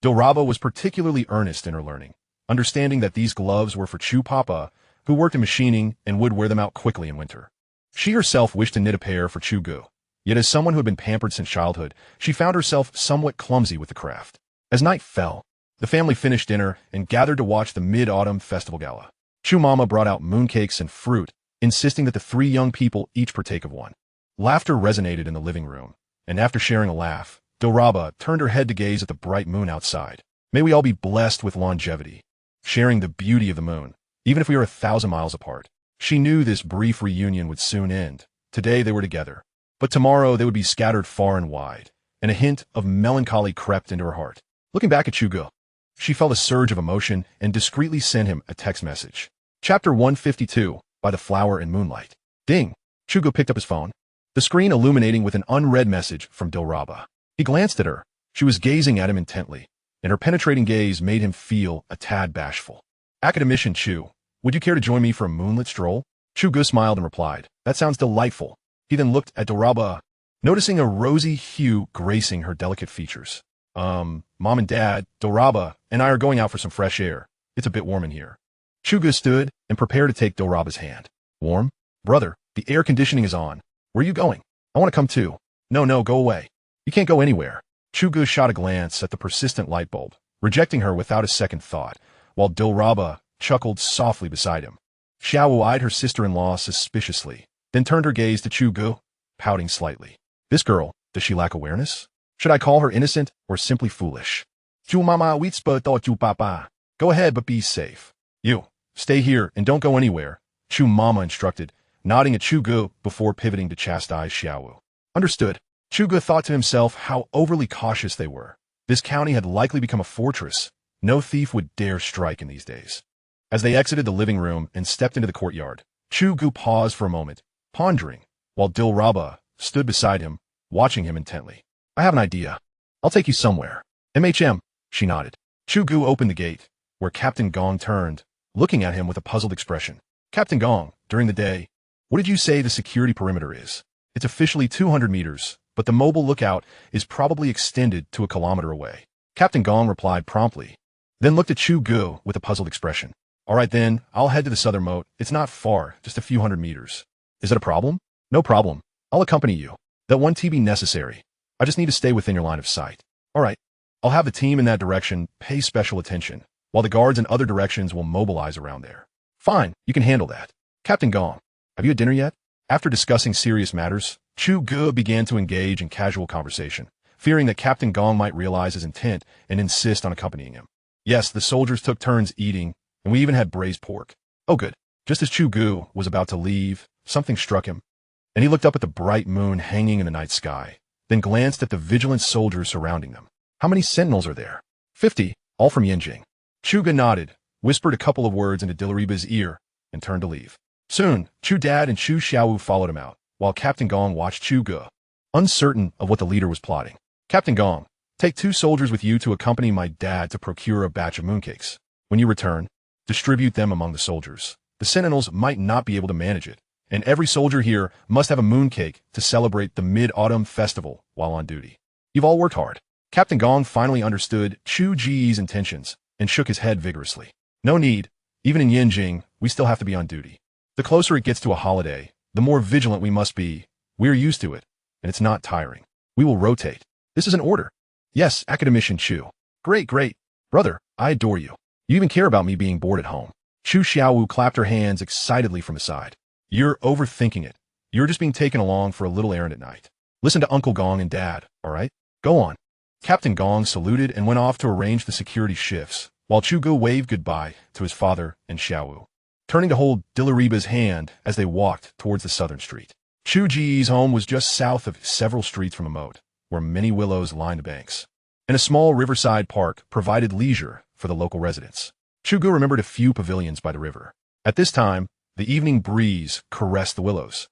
Dilraba was particularly earnest in her learning, understanding that these gloves were for Chu Papa, who worked in machining and would wear them out quickly in winter. She herself wished to knit a pair for Chu Ge, yet as someone who had been pampered since childhood, she found herself somewhat clumsy with the craft. As night fell, the family finished dinner and gathered to watch the Mid-Autumn Festival Gala. Chu Mama brought out mooncakes and fruit, insisting that the three young people each partake of one. Laughter resonated in the living room, and after sharing a laugh, Dilraba turned her head to gaze at the bright moon outside. May we all be blessed with longevity, sharing the beauty of the moon, even if we are 1,000 miles apart. She knew this brief reunion would soon end. Today they were together, but tomorrow they would be scattered far and wide, and a hint of melancholy crept into her heart. Looking back at Chu Ge, she felt a surge of emotion and discreetly sent him a text message. Chapter 152, By the Flower and Moonlight. Ding! Chu Ge picked up his phone, the screen illuminating with an unread message from Dilraba. He glanced at her. She was gazing at him intently, and her penetrating gaze made him feel a tad bashful. Academician Chu, would you care to join me for a moonlit stroll? Chu Ge smiled and replied, that sounds delightful. He then looked at Dilraba, noticing a rosy hue gracing her delicate features. Mom and Dad, Dilraba, and I are going out for some fresh air. It's a bit warm in here. Chu Ge stood and prepared to take Dilraba's hand. Warm? Brother, the air conditioning is on. Where are you going? I want to come too. No, go away. You can't go anywhere. Chu Ge shot a glance at the persistent light bulb, rejecting her without a second thought, while Dilraba chuckled softly beside him. Xiaowu eyed her sister-in-law suspiciously, then turned her gaze to Chu Ge, pouting slightly. This girl, does she lack awareness? Should I call her innocent or simply foolish? Chu mama witspa to chu papa. Go ahead, but be safe. You, stay here and don't go anywhere, Chu mama instructed, nodding at Chu Ge before pivoting to chastise Xiaowu. Understood. Chu Ge thought to himself how overly cautious they were. This county had likely become a fortress. No thief would dare strike in these days. As they exited the living room and stepped into the courtyard, Chu Ge paused for a moment, pondering, while Dilraba stood beside him, watching him intently. I have an idea. I'll take you somewhere. MHM, she nodded. Chu Ge opened the gate, where Captain Gong turned, looking at him with a puzzled expression. Captain Gong, during the day, what did you say the security perimeter is? It's officially 200 meters, but the mobile lookout is probably extended to a kilometer away. Captain Gong replied promptly, then looked at Chu Ge with a puzzled expression. All right then, I'll head to the southern moat. It's not far, just a few hundred meters. Is it a problem? No problem. I'll accompany you. That won't be necessary. I just need to stay within your line of sight. All right. I'll have the team in that direction pay special attention, while the guards in other directions will mobilize around there. Fine, you can handle that. Captain Gong, have you had dinner yet? After discussing serious matters, Chu Ge began to engage in casual conversation, fearing that Captain Gong might realize his intent and insist on accompanying him. Yes, the soldiers took turns eating, and we even had braised pork. Oh good. Just as Chu Ge was about to leave, something struck him, and he looked up at the bright moon hanging in the night sky, then glanced at the vigilant soldiers surrounding them. How many sentinels are there? 50, all from Yanjing. Chu Ge nodded, whispered a couple of words into Dilraba's ear, and turned to leave. Soon, Chu Dad and Chu Xiaowu followed him out, while Captain Gong watched Chu Ge, uncertain of what the leader was plotting. Captain Gong, take 2 soldiers with you to accompany my dad to procure a batch of mooncakes. When you return, distribute them among the soldiers. The sentinels might not be able to manage it, and every soldier here must have a mooncake to celebrate the Mid-Autumn Festival while on duty. You've all worked hard. Captain Gong finally understood Chu Ge's intentions and shook his head vigorously. No need. Even in Yanjing, we still have to be on duty. The closer it gets to a holiday, the more vigilant we must be. We're used to it, and it's not tiring. We will rotate. This is an order. Yes, Academician Chu. Great, great. Brother, I adore you. You even care about me being bored at home. Chu Xiaowu clapped her hands excitedly from his side. You're overthinking it. You're just being taken along for a little errand at night. Listen to Uncle Gong and Dad, all right? Go on. Captain Gong saluted and went off to arrange the security shifts, while Chu Ge waved goodbye to his father and Xiaowu, turning to hold Dilraba's hand as they walked towards the southern street. Chu Ge's home was just south of several streets from a moat, where many willows lined the banks, and a small riverside park provided leisure for the local residents. Chu Ge remembered a few pavilions by the river. At this time, the evening breeze caressed the willows,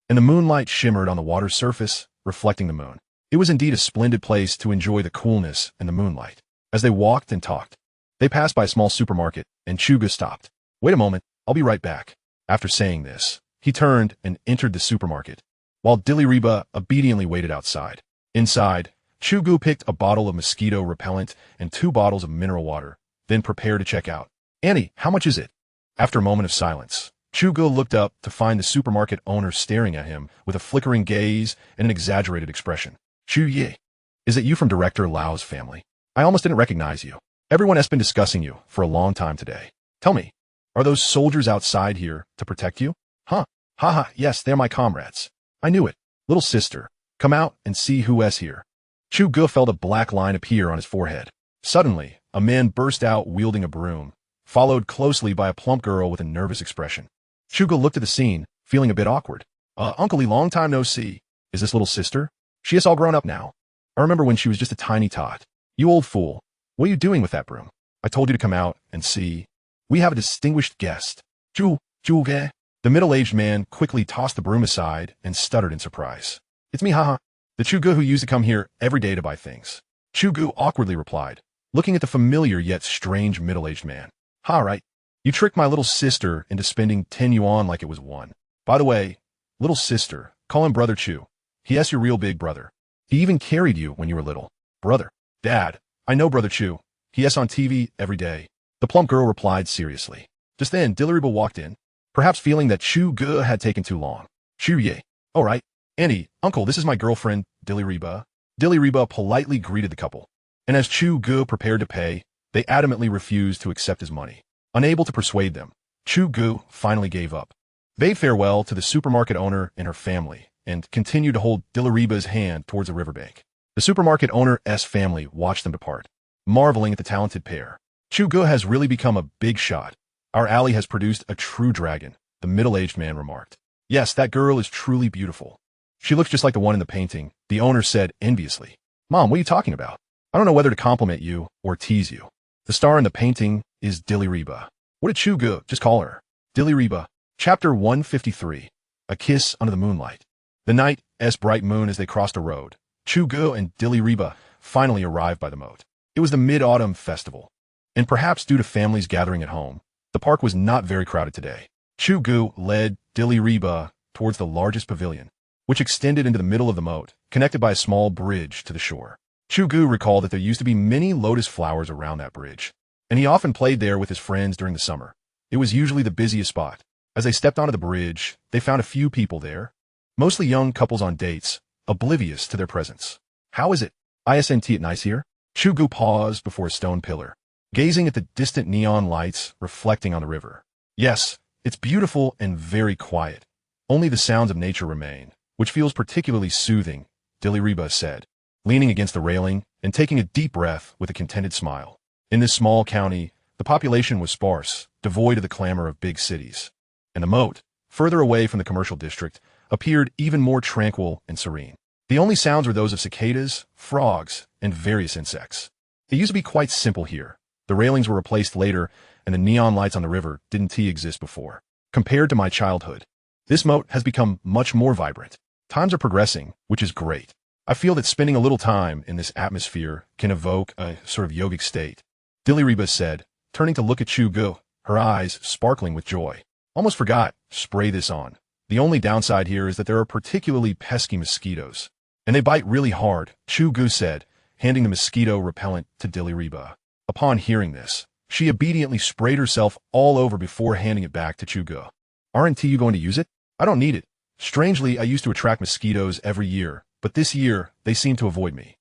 and the moonlight shimmered on the water's surface, reflecting the moon. It was indeed a splendid place to enjoy the coolness and the moonlight. As they walked and talked, they passed by a small supermarket, and Chu Ge stopped. Wait a moment, I'll be right back. After saying this, he turned and entered the supermarket, while Dilraba obediently waited outside. Inside, Chu Ge picked a bottle of mosquito repellent and 2 bottles of mineral water, then prepared to check out. Annie, how much is it? After a moment of silence, Chu Ge looked up to find the supermarket owner staring at him with a flickering gaze and an exaggerated expression. Chu Ge, is it you from Director Lao's family? I almost didn't recognize you. Everyone has been discussing you for a long time today. Tell me, are those soldiers outside here to protect you? Huh? Haha, yes, they're my comrades. I knew it. Little sister, come out and see who's here. Chu Ge felt a black line appear on his forehead. Suddenly, a man burst out wielding a broom, followed closely by a plump girl with a nervous expression. Chu Ge looked at the scene, feeling a bit awkward. Uncle Lee, long time no see. Is this little sister? She is all grown up now. I remember when she was just a tiny tot. You old fool. What are you doing with that broom? I told you to come out and see. We have a distinguished guest. Chu Ge. The middle-aged man quickly tossed the broom aside and stuttered in surprise. It's me, haha. The Chu Ge who used to come here every day to buy things. Chu Ge awkwardly replied, looking at the familiar yet strange middle-aged man. Ha, right. You tricked my little sister into spending 10 yuan like it was 1. By the way, little sister, call him Brother Chu. He your real big brother. He even carried you when you were little. Brother. Dad, I know Brother Chu. He on TV every day. The plump girl replied seriously. Just then, Dilraba walked in, perhaps feeling that Chu Ge had taken too long. Chu Ge. All right. Annie, uncle, this is my girlfriend, Dilraba. Dilraba politely greeted the couple, and as Chu Ge prepared to pay, they adamantly refused to accept his money. Unable to persuade them, Chu Ge finally gave up, bade farewell to the supermarket owner and her family, and continued to hold Dilraba's hand towards the riverbank. The supermarket owner's family watched them depart, marveling at the talented pair. Chu Ge has really become a big shot. Our alley has produced a true dragon, the middle-aged man remarked. Yes, that girl is truly beautiful. She looks just like the one in the painting, the owner said enviously. Mom, what are you talking about? I don't know whether to compliment you or tease you. The star in the painting is Dilraba. What did Chu Ge just call her? Dilraba. Chapter 153. A Kiss Under the Moonlight. The night's bright moon as they crossed a road. Chu Ge and Dilraba finally arrived by the moat. It was the Mid-Autumn Festival, and perhaps due to families gathering at home, the park was not very crowded today. Chu Ge led Dilraba towards the largest pavilion, which extended into the middle of the moat, connected by a small bridge to the shore. Chu Ge recalled that there used to be many lotus flowers around that bridge, and he often played there with his friends during the summer. It was usually the busiest spot. As they stepped onto the bridge, they found a few people there, mostly young couples on dates, oblivious to their presence. How is it? Isn't it nice here? Chu Ge paused before a stone pillar, gazing at the distant neon lights reflecting on the river. Yes, it's beautiful and very quiet. Only the sounds of nature remain, which feels particularly soothing, Dilraba said, leaning against the railing and taking a deep breath with a contented smile. In this small county, the population was sparse, devoid of the clamor of big cities, and the moat, further away from the commercial district, appeared even more tranquil and serene. The only sounds were those of cicadas, frogs, and various insects. It used to be quite simple here. The railings were replaced later, and the neon lights on the river didn't exist before. Compared to my childhood, this moat has become much more vibrant. Times are progressing, which is great. I feel that spending a little time in this atmosphere can evoke a sort of yogic state, Dilraba said, turning to look at Chu Ge, her eyes sparkling with joy. Almost forgot, spray this on. The only downside here is that there are particularly pesky mosquitoes, and they bite really hard, Chu Ge said, handing the mosquito repellent to Dilraba. Upon hearing this, she obediently sprayed herself all over before handing it back to Chu Ge. Aren't you going to use it? I don't need it. Strangely, I used to attract mosquitoes every year, but this year, they seem to avoid me.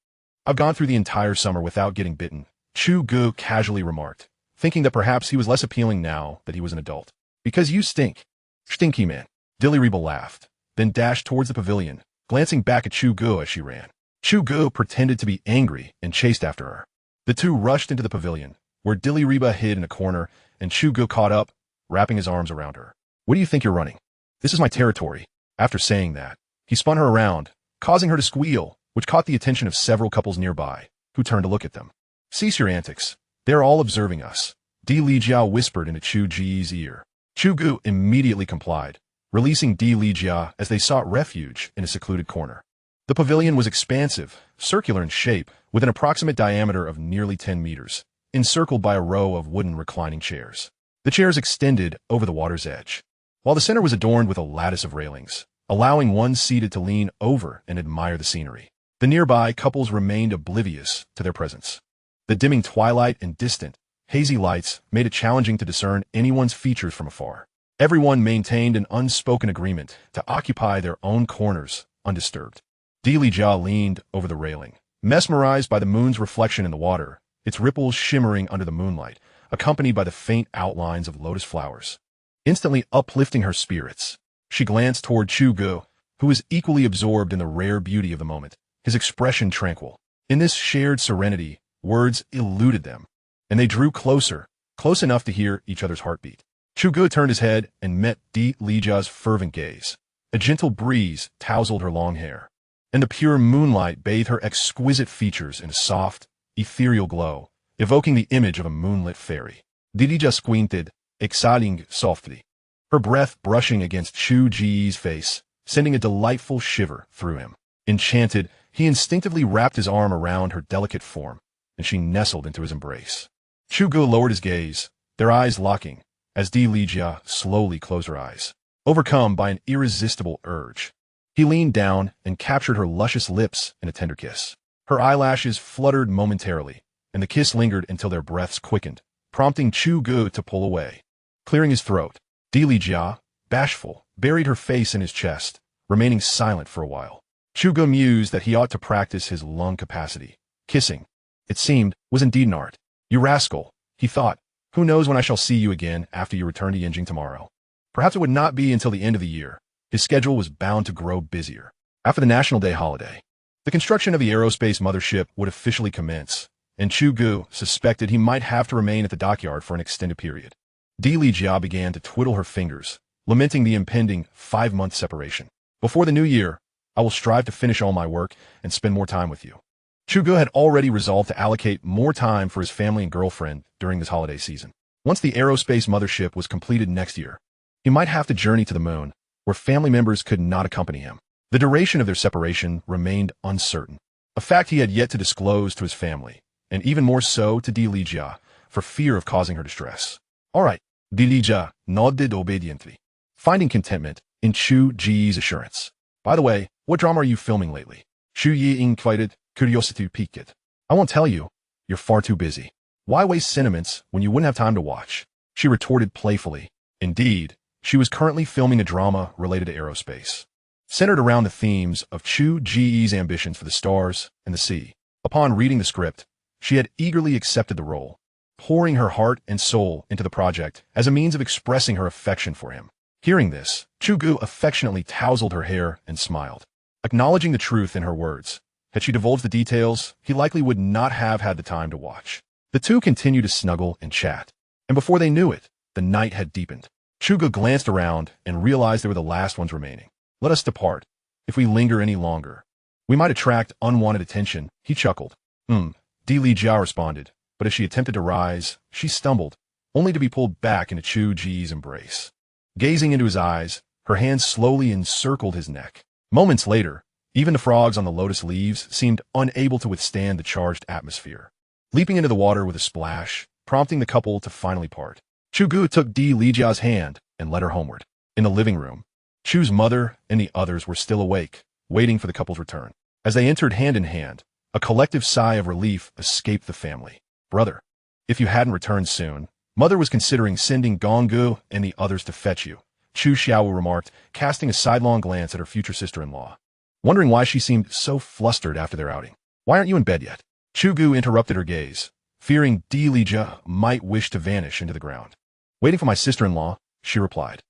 I've gone through the entire summer without getting bitten, Chu Ge casually remarked, thinking that perhaps he was less appealing now that he was an adult. Because you stink. Stinky man. Dilraba laughed, then dashed towards the pavilion, glancing back at Chu Ge as she ran. Chu Ge pretended to be angry and chased after her. The two rushed into the pavilion, where Dilraba hid in a corner, and Chu Ge caught up, wrapping his arms around her. Where do you think you're running? This is my territory. After saying that, he spun her around, causing her to squeal, which caught the attention of several couples nearby, who turned to look at them. Cease your antics. They're all observing us, Dilraba whispered into Chu Ge's ear. Chu Ge immediately complied, releasing Dilraba as they sought refuge in a secluded corner. The pavilion was expansive, circular in shape, with an approximate diameter of nearly 10 meters, encircled by a row of wooden reclining chairs. The chairs extended over the water's edge, while the center was adorned with a lattice of railings, allowing one seated to lean over and admire the scenery. The nearby couples remained oblivious to their presence. The dimming twilight and distant, hazy lights made it challenging to discern anyone's features from afar. Everyone maintained an unspoken agreement to occupy their own corners undisturbed. Dilraba leaned over the railing, mesmerized by the moon's reflection in the water, its ripples shimmering under the moonlight, accompanied by the faint outlines of lotus flowers. Instantly uplifting her spirits, she glanced toward Chu Ge, who was equally absorbed in the rare beauty of the moment, his expression tranquil. In this shared serenity, words eluded them, and they drew closer, close enough to hear each other's heartbeat. Chu Ge turned his head and met Dilraba's fervent gaze. A gentle breeze tousled her long hair, and the pure moonlight bathed her exquisite features in a soft, ethereal glow, evoking the image of a moonlit fairy. Dilraba squinted, exhaling softly, her breath brushing against Chu Ge's face, sending a delightful shiver through him. Enchanted, he instinctively wrapped his arm around her delicate form, and she nestled into his embrace. Chu Ge lowered his gaze, their eyes locking, as Dilraba slowly closed her eyes, overcome by an irresistible urge. He leaned down and captured her luscious lips in a tender kiss. Her eyelashes fluttered momentarily, and the kiss lingered until their breaths quickened, prompting Chu Ge to pull away. Clearing his throat, Dilraba, bashful, buried her face in his chest, remaining silent for a while. Chu Ge mused that he ought to practice his lung capacity. Kissing, it seemed, was indeed an art. You rascal, he thought. Who knows when I shall see you again after you return to Yinjing tomorrow? Perhaps it would not be until the end of the year. His schedule was bound to grow busier. After the National Day holiday, the construction of the Aerospace mothership would officially commence, and Chu Ge suspected he might have to remain at the dockyard for an extended period. Dilraba began to twiddle her fingers, lamenting the impending 5-month separation. Before the new year, I will strive to finish all my work and spend more time with you. Chu Ge had already resolved to allocate more time for his family and girlfriend during this holiday season. Once the Aerospace mothership was completed next year, he might have to journey to the moon, where family members could not accompany him. The duration of their separation remained uncertain, a fact he had yet to disclose to his family, and even more so to Dilraba, for fear of causing her distress. All right, Dilraba nodded obediently, finding contentment in Chu Ge's assurance. By the way, what drama are you filming lately? Chu Ge inquired, curiosity piqued. I won't tell you. You're far too busy. Why waste sentiments when you wouldn't have time to watch? She retorted playfully. Indeed, she was currently filming a drama related to aerospace, centered around the themes of Chu Ge's ambitions for the stars and the sea. Upon reading the script, she had eagerly accepted the role, pouring her heart and soul into the project as a means of expressing her affection for him. Hearing this, Chu Ge affectionately tousled her hair and smiled, acknowledging the truth in her words. Had she divulged the details, he likely would not have had the time to watch. The two continued to snuggle and chat, and before they knew it, the night had deepened. Chu Ge glanced around and realized they were the last ones remaining. Let us depart. If we linger any longer, we might attract unwanted attention, he chuckled. Dilraba responded, but as she attempted to rise, she stumbled, only to be pulled back into Chu Ge's embrace. Gazing into his eyes, her hands slowly encircled his neck. Moments later, even the frogs on the lotus leaves seemed unable to withstand the charged atmosphere, leaping into the water with a splash, prompting the couple to finally part. Chu Ge took Dilraba's hand and led her homeward. In the living room, Chu's mother and the others were still awake, waiting for the couple's return. As they entered hand in hand, a collective sigh of relief escaped the family. Brother, if you hadn't returned soon, Mother was considering sending Gonggu and the others to fetch you, Chu Xiaowu remarked, casting a sidelong glance at her future sister-in-law, wondering why she seemed so flustered after their outing. Why aren't you in bed yet? Chu Ge interrupted her gaze, fearing Dilraba might wish to vanish into the ground. Waiting for my sister-in-law, she replied.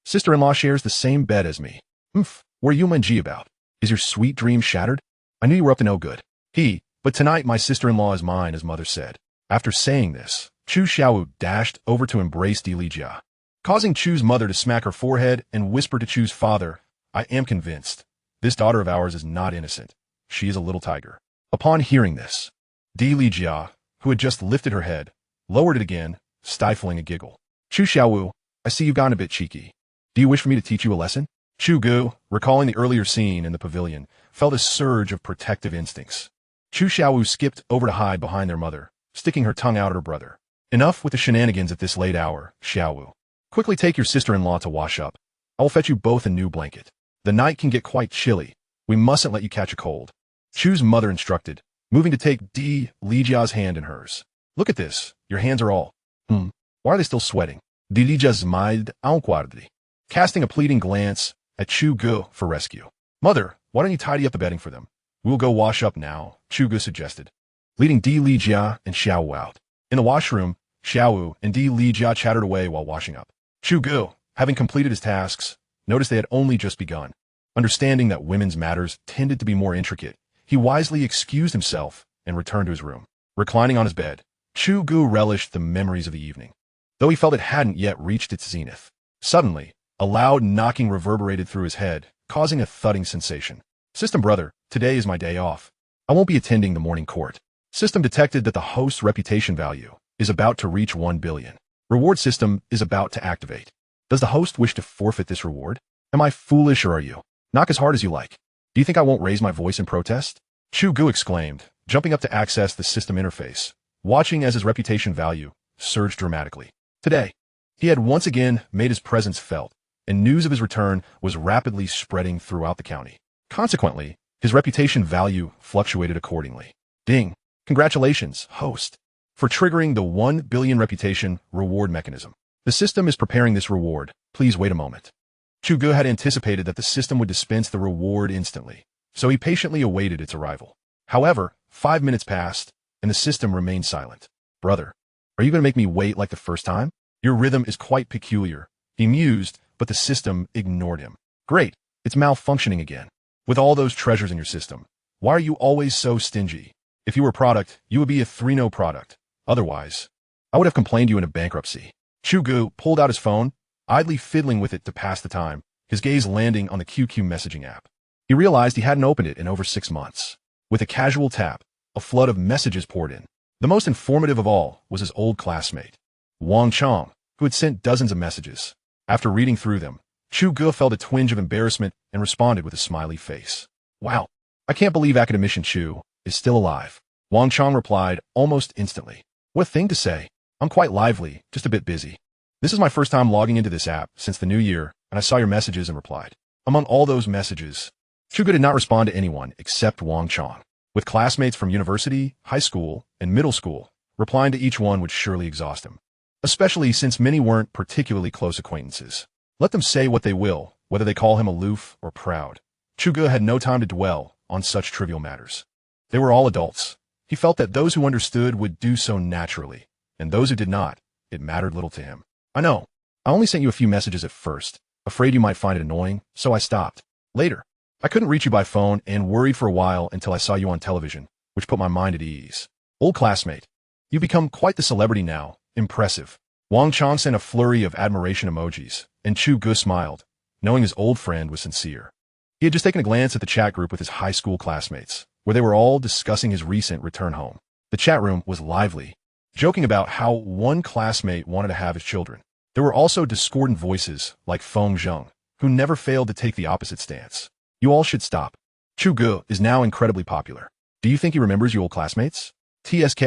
Sister-in-law shares the same bed as me. What are you and G about? Is your sweet dream shattered? I knew you were up to no good. But tonight my sister-in-law is mine, as Mother said. After saying this, Chu Xiaowu dashed over to embrace Dilraba, causing Chu's mother to smack her forehead and whisper to Chu's father, I am convinced. This daughter of ours is not innocent. She is a little tiger. Upon hearing this, Dilraba, who had just lifted her head, lowered it again, stifling a giggle. Chu Xiaowu, I see you've gotten a bit cheeky. Do you wish for me to teach you a lesson? Chu Ge, recalling the earlier scene in the pavilion, felt a surge of protective instincts. Chu Xiaowu skipped over to hide behind their mother, sticking her tongue out at her brother. Enough with the shenanigans at this late hour, Xiaowu. Quickly take your sister-in-law to wash up. I will fetch you both a new blanket. The night can get quite chilly. We mustn't let you catch a cold. Chu's mother instructed, moving to take Dilraba's hand in hers. Look at this. Your hands are all. Why are they still sweating? Dilraba smiled awkwardly, casting a pleading glance at Chu Ge for rescue. Mother, why don't you tidy up the bedding for them? We'll go wash up now, Chu Ge suggested, leading Dilraba and Xiaowu out. In the washroom, Xiaowu and Dilraba chattered away while washing up. Chu Ge, having completed his tasks, noticed they had only just begun. Understanding that women's matters tended to be more intricate, he wisely excused himself and returned to his room. Reclining on his bed, Chu Ge relished the memories of the evening, though he felt it hadn't yet reached its zenith. Suddenly, a loud knocking reverberated through his head, causing a thudding sensation. System brother, today is my day off. I won't be attending the morning court. System detected that the host's reputation value is about to reach 1 billion. Reward system is about to activate. Does the host wish to forfeit this reward? Am I foolish or are you? Knock as hard as you like. Do you think I won't raise my voice in protest? Chu Ge exclaimed, jumping up to access the system interface, watching as his reputation value surged dramatically. Today, he had once again made his presence felt, and news of his return was rapidly spreading throughout the county. Consequently, his reputation value fluctuated accordingly. Ding! Congratulations, host, for triggering the 1 billion reputation reward mechanism. The system is preparing this reward. Please wait a moment. Chu Ge had anticipated that the system would dispense the reward instantly, so he patiently awaited its arrival. However, 5 minutes passed, and the system remained silent. Brother, are you going to make me wait like the first time? Your rhythm is quite peculiar, he mused, but the system ignored him. Great, it's malfunctioning again. With all those treasures in your system, why are you always so stingy? If you were a product, you would be a 3-no product. Otherwise, I would have complained you into bankruptcy. Chu Ge pulled out his phone, idly fiddling with it to pass the time, his gaze landing on the QQ messaging app. He realized he hadn't opened it in over 6 months. With a casual tap, a flood of messages poured in. The most informative of all was his old classmate, Wang Chong, who had sent dozens of messages. After reading through them, Chu Ge felt a twinge of embarrassment and responded with a smiley face. Wow, I can't believe Academician Chu is still alive. Wang Chong replied almost instantly. What a thing to say. I'm quite lively, just a bit busy. This is my first time logging into this app since the new year, and I saw your messages and replied. Among all those messages, Chu Ge did not respond to anyone except Wang Chong. With classmates from university, high school, and middle school, replying to each one would surely exhaust him. Especially since many weren't particularly close acquaintances. Let them say what they will, whether they call him aloof or proud. Chu Ge had no time to dwell on such trivial matters. They were all adults. He felt that those who understood would do so naturally, and those who did not, it mattered little to him. I know. I only sent you a few messages at first, afraid you might find it annoying, so I stopped. Later, I couldn't reach you by phone and worried for a while until I saw you on television, which put my mind at ease. Old classmate, you've become quite the celebrity now. Impressive. Wang Chong sent a flurry of admiration emojis, and Chu Ge smiled, knowing his old friend was sincere. He had just taken a glance at the chat group with his high school classmates, where they were all discussing his recent return home. The chat room was lively, joking about how one classmate wanted to have his children. There were also discordant voices like Feng Zheng, who never failed to take the opposite stance. You all should stop. Chu Ge is now incredibly popular. Do you think he remembers you old classmates? TSK,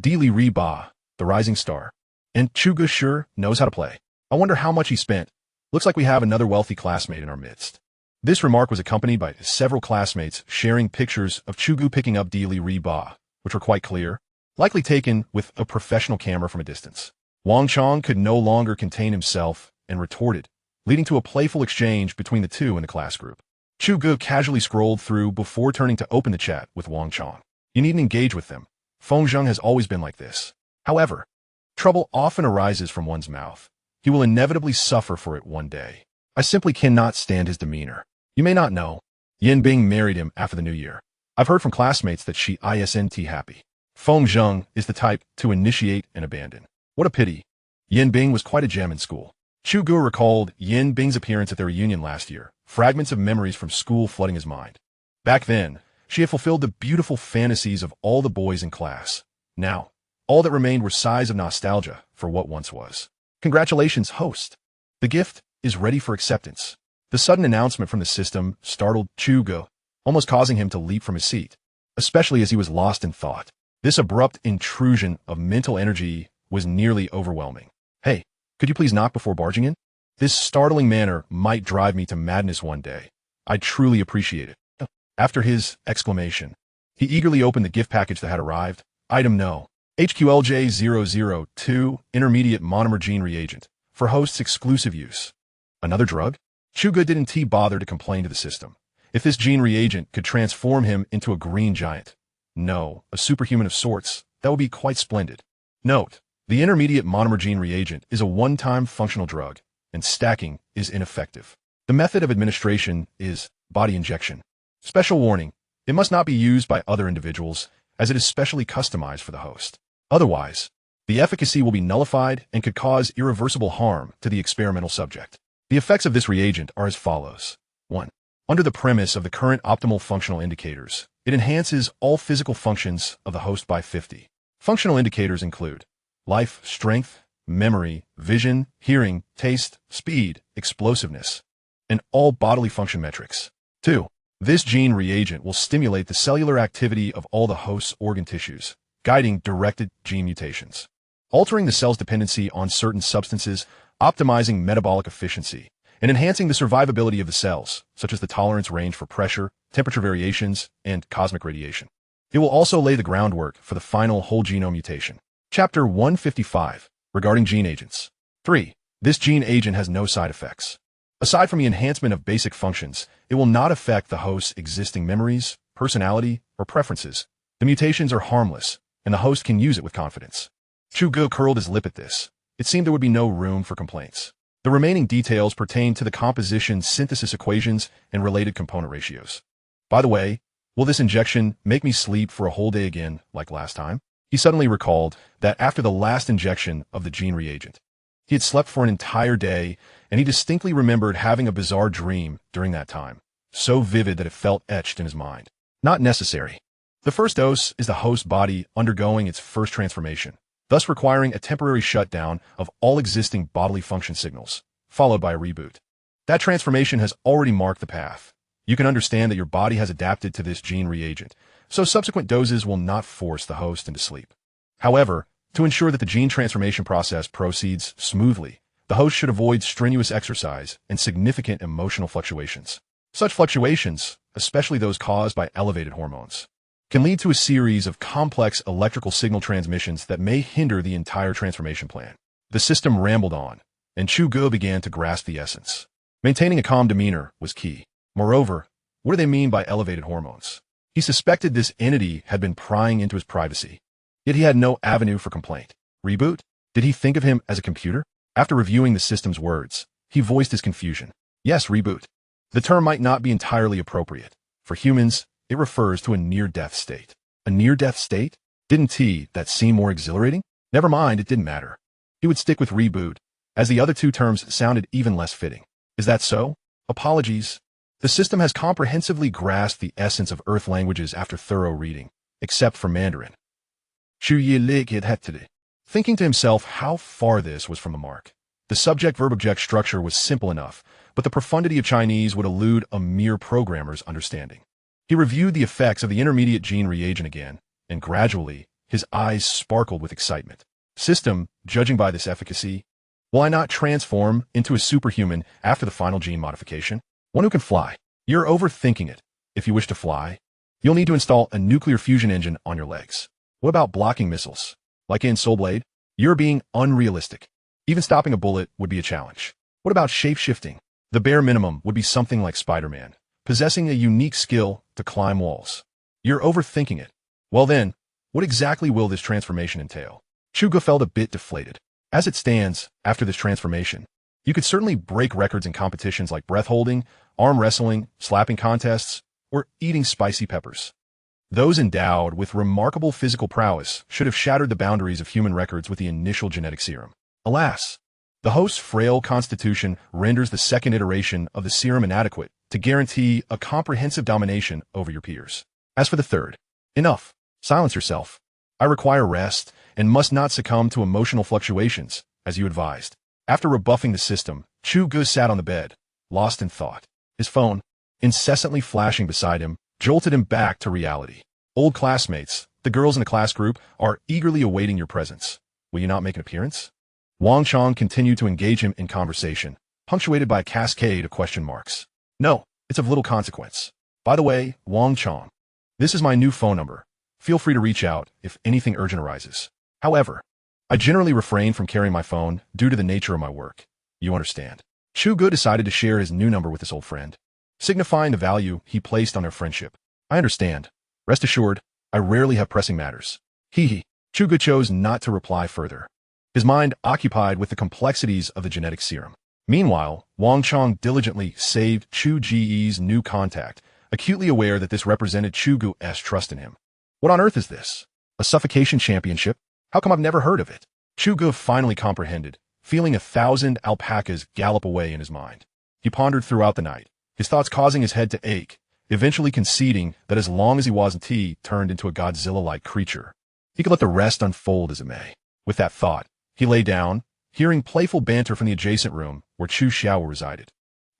Dilraba, the rising star. And Chu Ge sure knows how to play. I wonder how much he spent. Looks like we have another wealthy classmate in our midst. This remark was accompanied by several classmates sharing pictures of Chu Ge picking up Dilraba, which were quite clear, likely taken with a professional camera from a distance. Wang Chong could no longer contain himself and retorted, leading to a playful exchange between the two in the class group. Chu Ge casually scrolled through before turning to open the chat with Wang Chong. You needn't engage with them. Feng Zheng has always been like this. However, trouble often arises from one's mouth. He will inevitably suffer for it one day. I simply cannot stand his demeanor. You may not know, Yin Bing married him after the new year. I've heard from classmates that she isn't happy. Feng Zheng is the type to initiate and abandon. What a pity. Yin Bing was quite a gem in school. Chu Ge recalled Yin Bing's appearance at their reunion last year, fragments of memories from school flooding his mind. Back then, she had fulfilled the beautiful fantasies of all the boys in class. Now, all that remained were sighs of nostalgia for what once was. Congratulations, host. The gift is ready for acceptance. The sudden announcement from the system startled Chu Ge, almost causing him to leap from his seat, especially as he was lost in thought. This abrupt intrusion of mental energy was nearly overwhelming. Hey, could you please knock before barging in? This startling manner might drive me to madness one day. I'd truly appreciate it. After his exclamation, he eagerly opened the gift package that had arrived. Item No. HQLJ002 Intermediate Monomer Gene Reagent for host's exclusive use. Another drug? Chu Ge didn't bother to complain to the system. If this gene reagent could transform him into a green giant, no, a superhuman of sorts, that would be quite splendid. Note, the intermediate monomer gene reagent is a one-time functional drug, and stacking is ineffective. The method of administration is body injection. Special warning, it must not be used by other individuals, as it is specially customized for the host. Otherwise, the efficacy will be nullified and could cause irreversible harm to the experimental subject. The effects of this reagent are as follows. 1. Under the premise of the current optimal functional indicators, it enhances all physical functions of the host by 50. Functional indicators include life, strength, memory, vision, hearing, taste, speed, explosiveness, and all bodily function metrics. 2. This gene reagent will stimulate the cellular activity of all the host's organ tissues, guiding directed gene mutations, altering the cell's dependency on certain substances, optimizing metabolic efficiency, and enhancing the survivability of the cells, such as the tolerance range for pressure, temperature variations, and cosmic radiation. It will also lay the groundwork for the final whole genome mutation. Chapter 155, regarding gene agents. 3. This gene agent has no side effects. Aside from the enhancement of basic functions, it will not affect the host's existing memories, personality, or preferences. The mutations are harmless, and the host can use it with confidence. Chu Ge curled his lip at this. It seemed there would be no room for complaints. The remaining details pertain to the composition synthesis equations and related component ratios. By the way, will this injection make me sleep for a whole day again, like last time? He suddenly recalled that after the last injection of the gene reagent, he had slept for an entire day, and he distinctly remembered having a bizarre dream during that time, so vivid that it felt etched in his mind. Not necessary. The first dose is the host body undergoing its first transformation, thus requiring a temporary shutdown of all existing bodily function signals, followed by a reboot. That transformation has already marked the path. You can understand that your body has adapted to this gene reagent, so subsequent doses will not force the host into sleep. However, to ensure that the gene transformation process proceeds smoothly, the host should avoid strenuous exercise and significant emotional fluctuations. Such fluctuations, especially those caused by elevated hormones, can lead to a series of complex electrical signal transmissions that may hinder the entire transformation plan. The system rambled on, and Chu Ge began to grasp the essence. Maintaining a calm demeanor was key. Moreover, what do they mean by elevated hormones? He suspected this entity had been prying into his privacy, yet he had no avenue for complaint. Reboot? Did he think of him as a computer? After reviewing the system's words, he voiced his confusion. Yes, reboot. The term might not be entirely appropriate. For humans, it refers to a near-death state. A near-death state? Didn't that seem more exhilarating? Never mind, it didn't matter. He would stick with reboot, as the other two terms sounded even less fitting. Is that so? Apologies. The system has comprehensively grasped the essence of Earth languages after thorough reading, except for Mandarin. Chu Ge had thinking to himself how far this was from the mark. The subject-verb-object structure was simple enough, but the profundity of Chinese would elude a mere programmer's understanding. He reviewed the effects of the intermediate gene reagent again, and gradually, his eyes sparkled with excitement. System, judging by this efficacy, will I not transform into a superhuman after the final gene modification? One who can fly. You're overthinking it. If you wish to fly, you'll need to install a nuclear fusion engine on your legs. What about blocking missiles? Like in Soulblade? You're being unrealistic. Even stopping a bullet would be a challenge. What about shape-shifting? The bare minimum would be something like Spider-Man, possessing a unique skill to climb walls. You're overthinking it. Well then, what exactly will this transformation entail? Chu Ge felt a bit deflated. As it stands, after this transformation, you could certainly break records in competitions like breath-holding, arm wrestling, slapping contests, or eating spicy peppers. Those endowed with remarkable physical prowess should have shattered the boundaries of human records with the initial genetic serum. Alas, the host's frail constitution renders the second iteration of the serum inadequate to guarantee a comprehensive domination over your peers. As for the third, enough. Silence yourself. I require rest and must not succumb to emotional fluctuations, as you advised. After rebuffing the system, Chu Ge sat on the bed, lost in thought. His phone, incessantly flashing beside him, jolted him back to reality. Old classmates, the girls in the class group, are eagerly awaiting your presence. Will you not make an appearance? Wang Chong continued to engage him in conversation, punctuated by a cascade of question marks. No, it's of little consequence. By the way, Wang Chong, this is my new phone number. Feel free to reach out if anything urgent arises. However, I generally refrain from carrying my phone due to the nature of my work. You understand. Chu Ge decided to share his new number with his old friend, signifying the value he placed on their friendship. I understand. Rest assured, I rarely have pressing matters. Hee. Chu Ge chose not to reply further, his mind occupied with the complexities of the genetic serum. Meanwhile, Wang Chong diligently saved Chu Ge's new contact, acutely aware that this represented Chu Ge's trust in him. What on earth is this? A suffocation championship? How come I've never heard of it? Chu Ge finally comprehended, feeling 1,000 alpacas gallop away in his mind. He pondered throughout the night, his thoughts causing his head to ache, eventually conceding that as long as he wasn't turned into a Godzilla-like creature, he could let the rest unfold as it may. With that thought, he lay down, hearing playful banter from the adjacent room where Chu Xiao resided.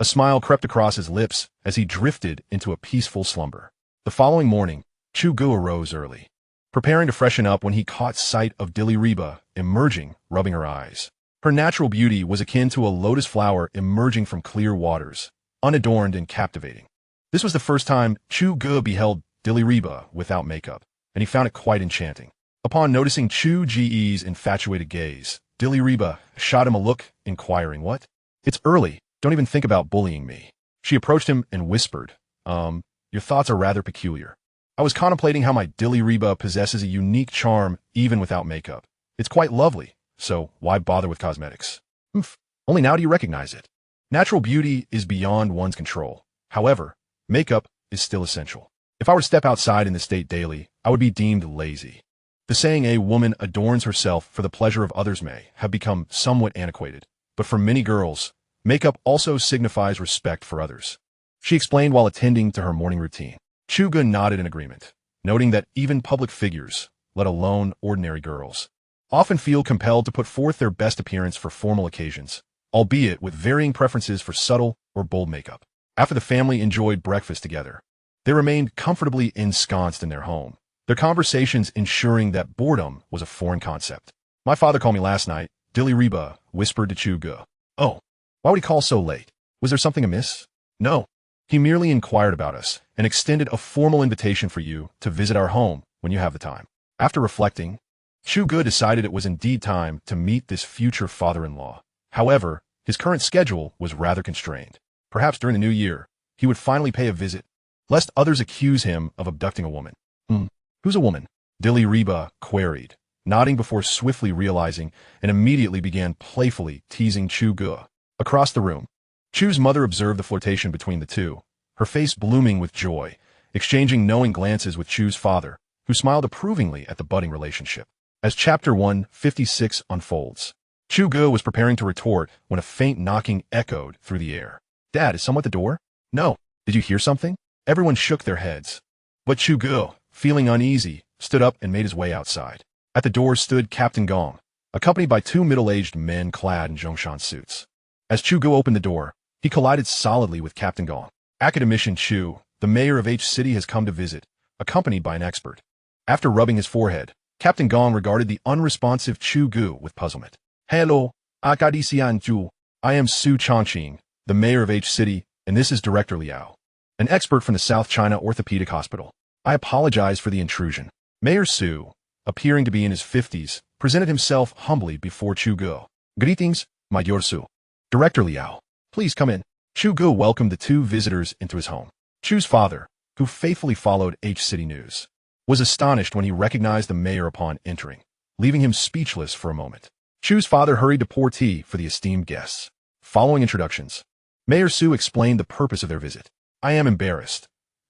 A smile crept across his lips as he drifted into a peaceful slumber. The following morning, Chu Ge arose early, preparing to freshen up when he caught sight of Dilraba emerging, rubbing her eyes. Her natural beauty was akin to a lotus flower emerging from clear waters, unadorned and captivating. This was the first time Chu Ge beheld Dilraba without makeup, and he found it quite enchanting. Upon noticing Chu Ge's infatuated gaze, Dilraba shot him a look, inquiring, "What? It's early. Don't even think about bullying me. She approached him and whispered, your thoughts are rather peculiar. I was contemplating how my Dilraba possesses a unique charm even without makeup. It's quite lovely, so why bother with cosmetics? Oof, only now do you recognize it. Natural beauty is beyond one's control. However, makeup is still essential. If I were to step outside in this state daily, I would be deemed lazy. The saying a woman adorns herself for the pleasure of others may have become somewhat antiquated, but for many girls, makeup also signifies respect for others. She explained while attending to her morning routine. Chu Ge nodded in agreement, noting that even public figures, let alone ordinary girls, often feel compelled to put forth their best appearance for formal occasions, albeit with varying preferences for subtle or bold makeup. After the family enjoyed breakfast together, they remained comfortably ensconced in their home, their conversations ensuring that boredom was a foreign concept. My father called me last night, Dilraba whispered to Chu Ge. Oh, why would he call so late? Was there something amiss? No. He merely inquired about us and extended a formal invitation for you to visit our home when you have the time. After reflecting, Chu Ge decided it was indeed time to meet this future father-in-law. However, his current schedule was rather constrained. Perhaps during the new year, he would finally pay a visit, lest others accuse him of abducting a woman. Who's a woman? Dilraba queried, nodding before swiftly realizing, and immediately began playfully teasing Chu Ge. Across the room, Chu's mother observed the flirtation between the two, her face blooming with joy, exchanging knowing glances with Chu's father, who smiled approvingly at the budding relationship. As Chapter 156 unfolds, Chu Ge was preparing to retort when a faint knocking echoed through the air. Dad, is someone at the door? No. Did you hear something? Everyone shook their heads. But Chu Ge, feeling uneasy, stood up and made his way outside. At the door stood Captain Gong, accompanied by two middle-aged men clad in Zhongshan suits. As Chu Ge opened the door, he collided solidly with Captain Gong. Academician Chu, the mayor of H City, has come to visit, accompanied by an expert. After rubbing his forehead, Captain Gong regarded the unresponsive Chu Ge with puzzlement. Hello, Academician Chu. I am Su Chongqing, the mayor of H City, and this is Director Liao, an expert from the South China Orthopedic Hospital. I apologize for the intrusion. Mayor Su, appearing to be in his 50s, presented himself humbly before Chu Ge. Greetings, my dear Su. Director Liao, please come in. Chu Ge welcomed the two visitors into his home. Chu's father, who faithfully followed H City news, was astonished when he recognized the mayor upon entering, leaving him speechless for a moment. Chu's father hurried to pour tea for the esteemed guests. Following introductions, Mayor Su explained the purpose of their visit. I am embarrassed.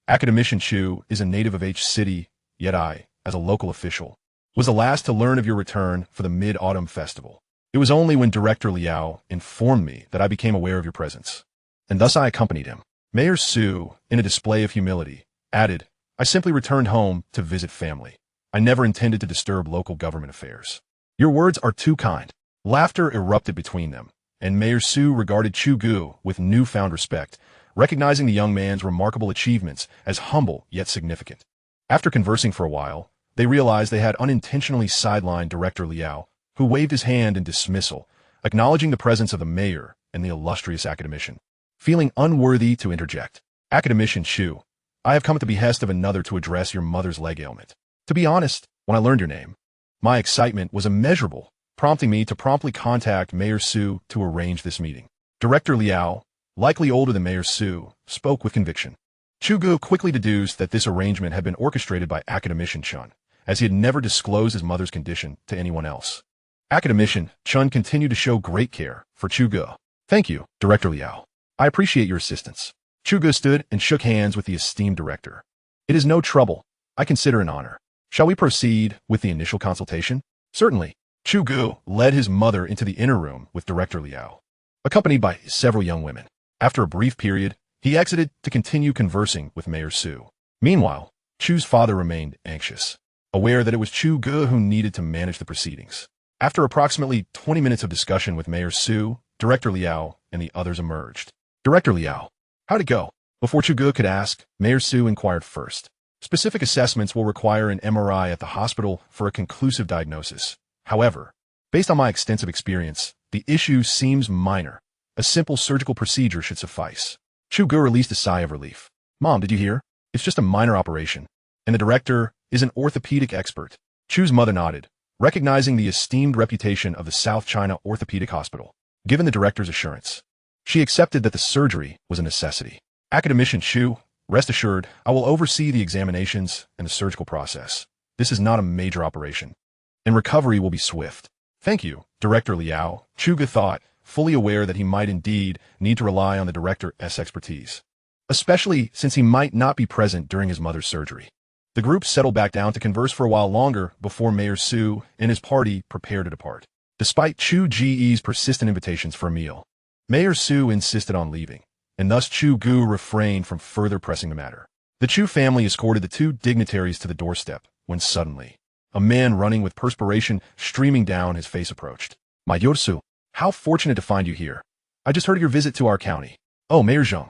Academician Chu is a native of H City, yet I, as a local official, was the last to learn of your return for the Mid-Autumn Festival. It was only when Director Liao informed me that I became aware of your presence, and thus I accompanied him. Mayor Su, in a display of humility, added, I simply returned home to visit family. I never intended to disturb local government affairs. Your words are too kind. Laughter erupted between them, and Mayor Su regarded Chu Ge with newfound respect, recognizing the young man's remarkable achievements as humble yet significant. After conversing for a while, they realized they had unintentionally sidelined Director Liao, who waved his hand in dismissal, acknowledging the presence of the mayor and the illustrious academician. Feeling unworthy to interject, Academician Chu, I have come at the behest of another to address your mother's leg ailment. To be honest, when I learned your name, my excitement was immeasurable, prompting me to promptly contact Mayor Su to arrange this meeting. Director Liao, likely older than Mayor Su, spoke with conviction. Chu Ge quickly deduced that this arrangement had been orchestrated by Academician Chun, as he had never disclosed his mother's condition to anyone else. Academician Chun continued to show great care for Chu Ge. Thank you, Director Liao. I appreciate your assistance. Chu Ge stood and shook hands with the esteemed director. It is no trouble. I consider an honor. Shall we proceed with the initial consultation? Certainly. Chu Ge led his mother into the inner room with Director Liao, accompanied by several young women. After a brief period, he exited to continue conversing with Mayor Su. Meanwhile, Chu's father remained anxious, aware that it was Chu Ge who needed to manage the proceedings. After approximately 20 minutes of discussion with Mayor Su, Director Liao and the others emerged. Director Liao, how'd it go? Before Chu Ge could ask, Mayor Su inquired first. Specific assessments will require an MRI at the hospital for a conclusive diagnosis. However, based on my extensive experience, the issue seems minor. A simple surgical procedure should suffice. Chu Ge released a sigh of relief. Mom, did you hear? It's just a minor operation. And the director is an orthopedic expert. Chu's mother nodded, recognizing the esteemed reputation of the South China Orthopedic Hospital. Given the director's assurance, She accepted that the surgery was a necessity. Academician Chu, rest assured, I will oversee the examinations and the surgical process. This is not a major operation, and recovery will be swift. Thank you, Director Liao, Chu Ge thought, fully aware that he might indeed need to rely on the director's expertise, especially since he might not be present during his mother's surgery. The group settled back down to converse for a while longer before Mayor Su and his party prepared to depart. Despite Chu Ge's persistent invitations for a meal, Mayor Su insisted on leaving, and thus Chu Ge refrained from further pressing the matter. The Chu family escorted the two dignitaries to the doorstep when suddenly, a man running with perspiration streaming down his face approached. Mayor Su, how fortunate to find you here. I just heard of your visit to our county. Oh, Mayor Zheng.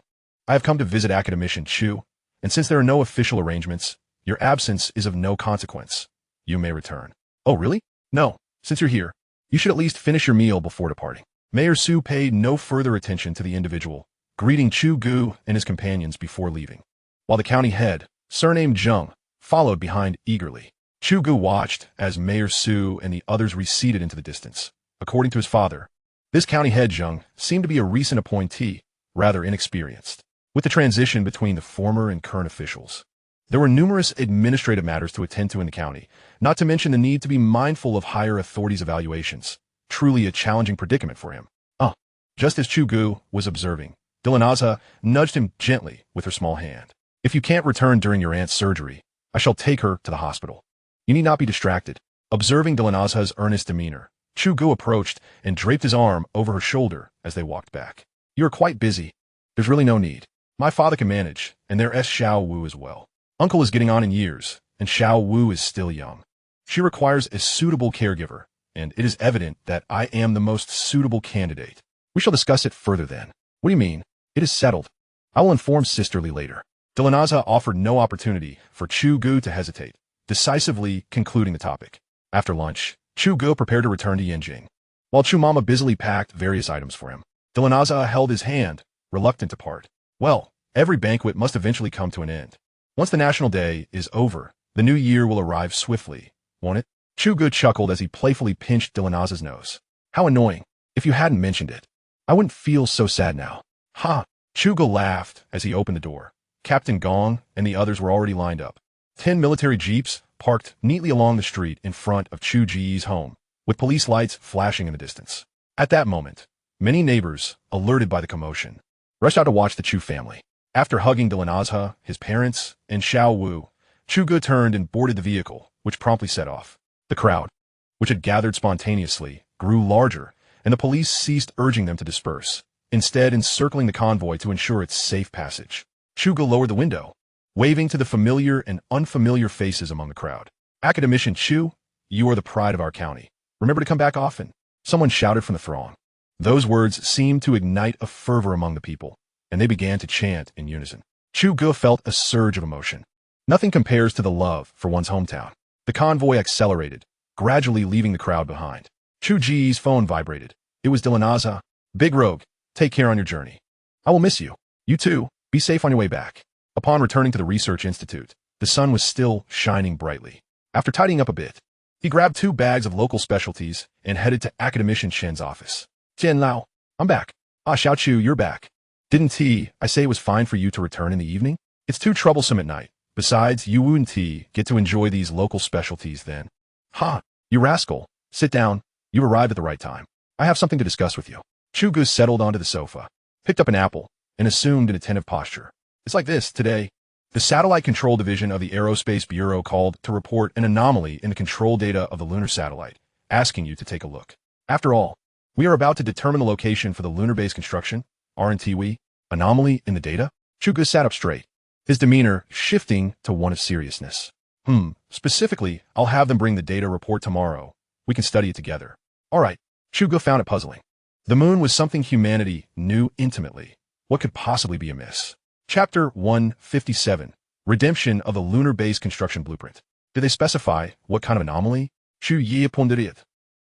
I have come to visit Academician Chu, and since there are no official arrangements, your absence is of no consequence. You may return. Oh, really? No. Since you're here, you should at least finish your meal before departing. Mayor Su paid no further attention to the individual, greeting Chu Ge and his companions before leaving, while the county head, surnamed Zheng, followed behind eagerly. Chu Ge watched as Mayor Su and the others receded into the distance. According to his father, this county head Zheng seemed to be a recent appointee, rather inexperienced. With the transition between the former and current officials, there were numerous administrative matters to attend to in the county, not to mention the need to be mindful of higher authorities' evaluations. Truly a challenging predicament for him. Just as Chu Ge was observing, Dilraba nudged him gently with her small hand. If you can't return during your aunt's surgery, I shall take her to the hospital. You need not be distracted. Observing Dilraba's earnest demeanor, Chu Ge approached and draped his arm over her shoulder as they walked back. You are quite busy. There's really no need. My father can manage, and there's Xiao Wu as well. Uncle is getting on in years, and Xiao Wu is still young. She requires a suitable caregiver, and it is evident that I am the most suitable candidate. We shall discuss it further then. What do you mean? It is settled. I will inform sisterly later. Dilraba offered no opportunity for Chu Ge to hesitate, decisively concluding the topic. After lunch, Chu Ge prepared to return to Yanjing, while Chu Mama busily packed various items for him. Dilraba held his hand, reluctant to part. Well, every banquet must eventually come to an end. Once the National Day is over, the new year will arrive swiftly, won't it? Chu Ge chuckled as he playfully pinched Dilraba's nose. How annoying. If you hadn't mentioned it, I wouldn't feel so sad now. Ha! Chu Ge laughed as he opened the door. Captain Gong and the others were already lined up. 10 military jeeps parked neatly along the street in front of Chu Ge's home, with police lights flashing in the distance. At that moment, many neighbors, alerted by the commotion, rushed out to watch the Chu family. After hugging Dilraba, his parents, and Xiao Wu, Chu Ge turned and boarded the vehicle, which promptly set off. The crowd, which had gathered spontaneously, grew larger, and the police ceased urging them to disperse, instead encircling the convoy to ensure its safe passage. Chu Ge lowered the window, waving to the familiar and unfamiliar faces among the crowd. Academician Chu, you are the pride of our county. Remember to come back often. Someone shouted from the throng. Those words seemed to ignite a fervor among the people, and they began to chant in unison. Chu Ge felt a surge of emotion. Nothing compares to the love for one's hometown. The convoy accelerated, gradually leaving the crowd behind. Chu Ge's phone vibrated. It was Dilraba. Big Rogue, take care on your journey. I will miss you. You too, be safe on your way back. Upon returning to the research institute, the sun was still shining brightly. After tidying up a bit, he grabbed 2 bags of local specialties and headed to Academician Shen's office. Jian Lao, I'm back. Xiao Chu, you're back. Didn't I say it was fine for you to return in the evening? It's too troublesome at night. Besides, you and get to enjoy these local specialties then. Ha! You rascal. Sit down. You've arrived at the right time. I have something to discuss with you. Chu Ge settled onto the sofa, picked up an apple, and assumed an attentive posture. It's like this, today. The Satellite Control Division of the Aerospace Bureau called to report an anomaly in the control data of the lunar satellite, asking you to take a look. After all, we are about to determine the location for the lunar base construction, aren't we? Anomaly in the data? Chu Ge sat up straight, his demeanor shifting to one of seriousness. Specifically, I'll have them bring the data report tomorrow. We can study it together. All right. Chu Ge found it puzzling. The moon was something humanity knew intimately. What could possibly be amiss? Chapter 157, Redemption of the Lunar Base Construction Blueprint. Did they specify what kind of anomaly? Chu Ge pondered.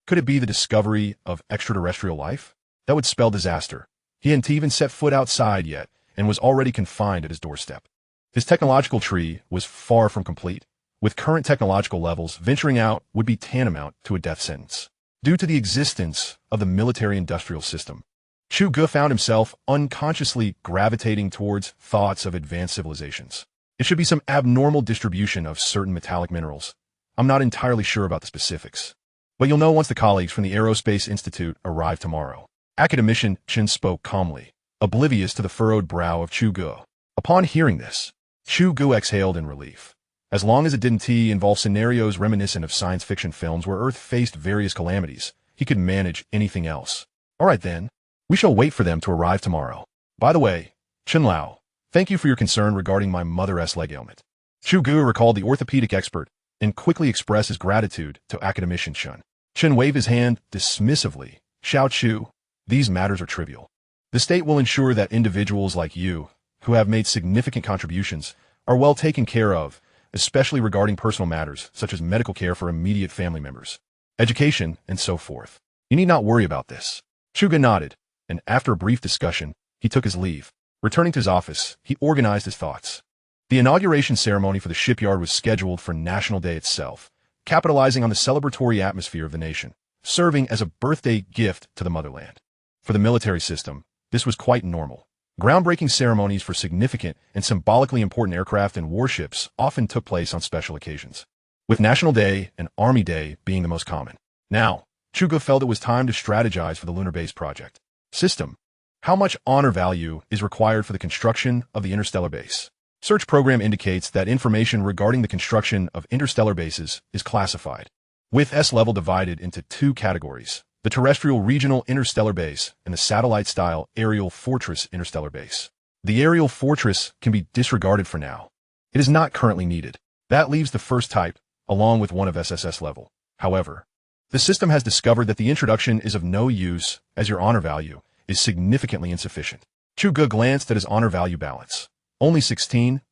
Could it be the discovery of extraterrestrial life? That would spell disaster. He hadn't even set foot outside yet and was already confined at his doorstep. His technological tree was far from complete. With current technological levels, venturing out would be tantamount to a death sentence. Due to the existence of the military-industrial system, Chu Ge found himself unconsciously gravitating towards thoughts of advanced civilizations. It should be some abnormal distribution of certain metallic minerals. I'm not entirely sure about the specifics. But you'll know once the colleagues from the Aerospace Institute arrive tomorrow. Academician Chen spoke calmly, oblivious to the furrowed brow of Chu Ge. Upon hearing this, Chu Ge exhaled in relief. As long as it didn't involve scenarios reminiscent of science fiction films where Earth faced various calamities, he could manage anything else. All right then, we shall wait for them to arrive tomorrow. By the way, Chen Lao, thank you for your concern regarding my mother's leg ailment. Chu Ge recalled the orthopedic expert and quickly expressed his gratitude to Academician Chen. Chen waved his hand dismissively. Xiao Chu, these matters are trivial. The state will ensure that individuals like you, who have made significant contributions, are well taken care of, especially regarding personal matters such as medical care for immediate family members, education, and so forth. You need not worry about this. Chu Ge nodded, and after a brief discussion, he took his leave. Returning to his office, he organized his thoughts. The inauguration ceremony for the shipyard was scheduled for National Day itself, capitalizing on the celebratory atmosphere of the nation, serving as a birthday gift to the motherland. For the military system, this was quite normal. Groundbreaking ceremonies for significant and symbolically important aircraft and warships often took place on special occasions, with National Day and Army Day being the most common. Now, Chu Ge felt it was time to strategize for the lunar base project. System. How much honor value is required for the construction of the interstellar base? Search program indicates that information regarding the construction of interstellar bases is classified, with S-level divided into two categories: the terrestrial regional interstellar base and the satellite-style aerial fortress interstellar base. The aerial fortress can be disregarded for now. It is not currently needed. That leaves the first type, along with one of SSS level. However, the system has discovered that the introduction is of no use as your honor value is significantly insufficient. Chu Ge glanced at his honor value balance. Only 16,000.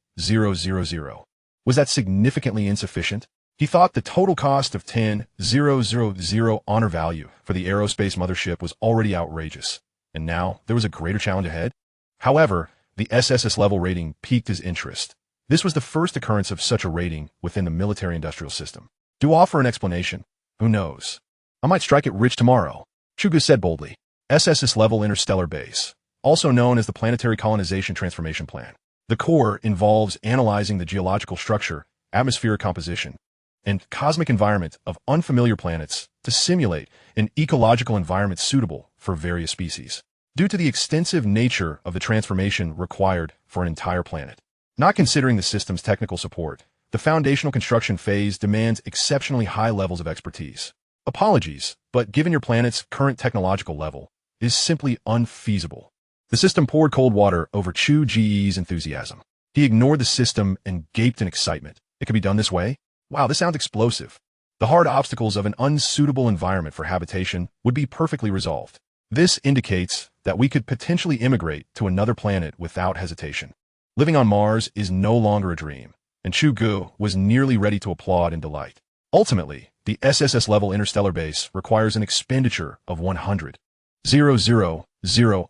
Was that significantly insufficient? He thought the total cost of 10,000 honor value for the aerospace mothership was already outrageous, and now there was a greater challenge ahead. However, the SSS level rating piqued his interest. This was the first occurrence of such a rating within the military-industrial system. Do offer an explanation. Who knows? I might strike it rich tomorrow, Chu Ge said boldly. SSS level interstellar base, also known as the Planetary Colonization Transformation Plan. The core involves analyzing the geological structure, atmospheric composition, and cosmic environment of unfamiliar planets to simulate an ecological environment suitable for various species. Due to the extensive nature of the transformation required for an entire planet, not considering the system's technical support, the foundational construction phase demands exceptionally high levels of expertise. Apologies, but given your planet's current technological level, it is simply unfeasible. The system poured cold water over Chu Ge's enthusiasm. He ignored the system and gaped in excitement. It could be done this way? Wow, this sounds explosive. The hard obstacles of an unsuitable environment for habitation would be perfectly resolved. This indicates that we could potentially immigrate to another planet without hesitation. Living on Mars is no longer a dream, and Chu Ge was nearly ready to applaud in delight. Ultimately, the SSS level interstellar base requires an expenditure of 100,000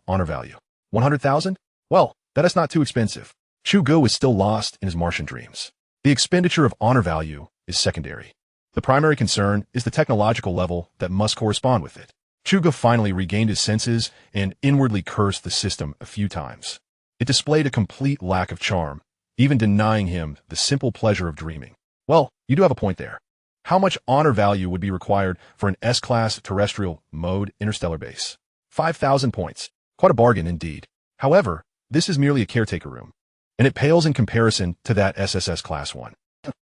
honor value. 100,000? Well, that is not too expensive. Chu Ge was still lost in his Martian dreams. The expenditure of honor value is secondary. The primary concern is the technological level that must correspond with it. Chu Ge finally regained his senses and inwardly cursed the system a few times. It displayed a complete lack of charm, even denying him the simple pleasure of dreaming. Well, you do have a point there. How much honor value would be required for an S-class terrestrial mode interstellar base? 5,000 points. Quite a bargain indeed. However, this is merely a caretaker room, and it pales in comparison to that SSS Class 1.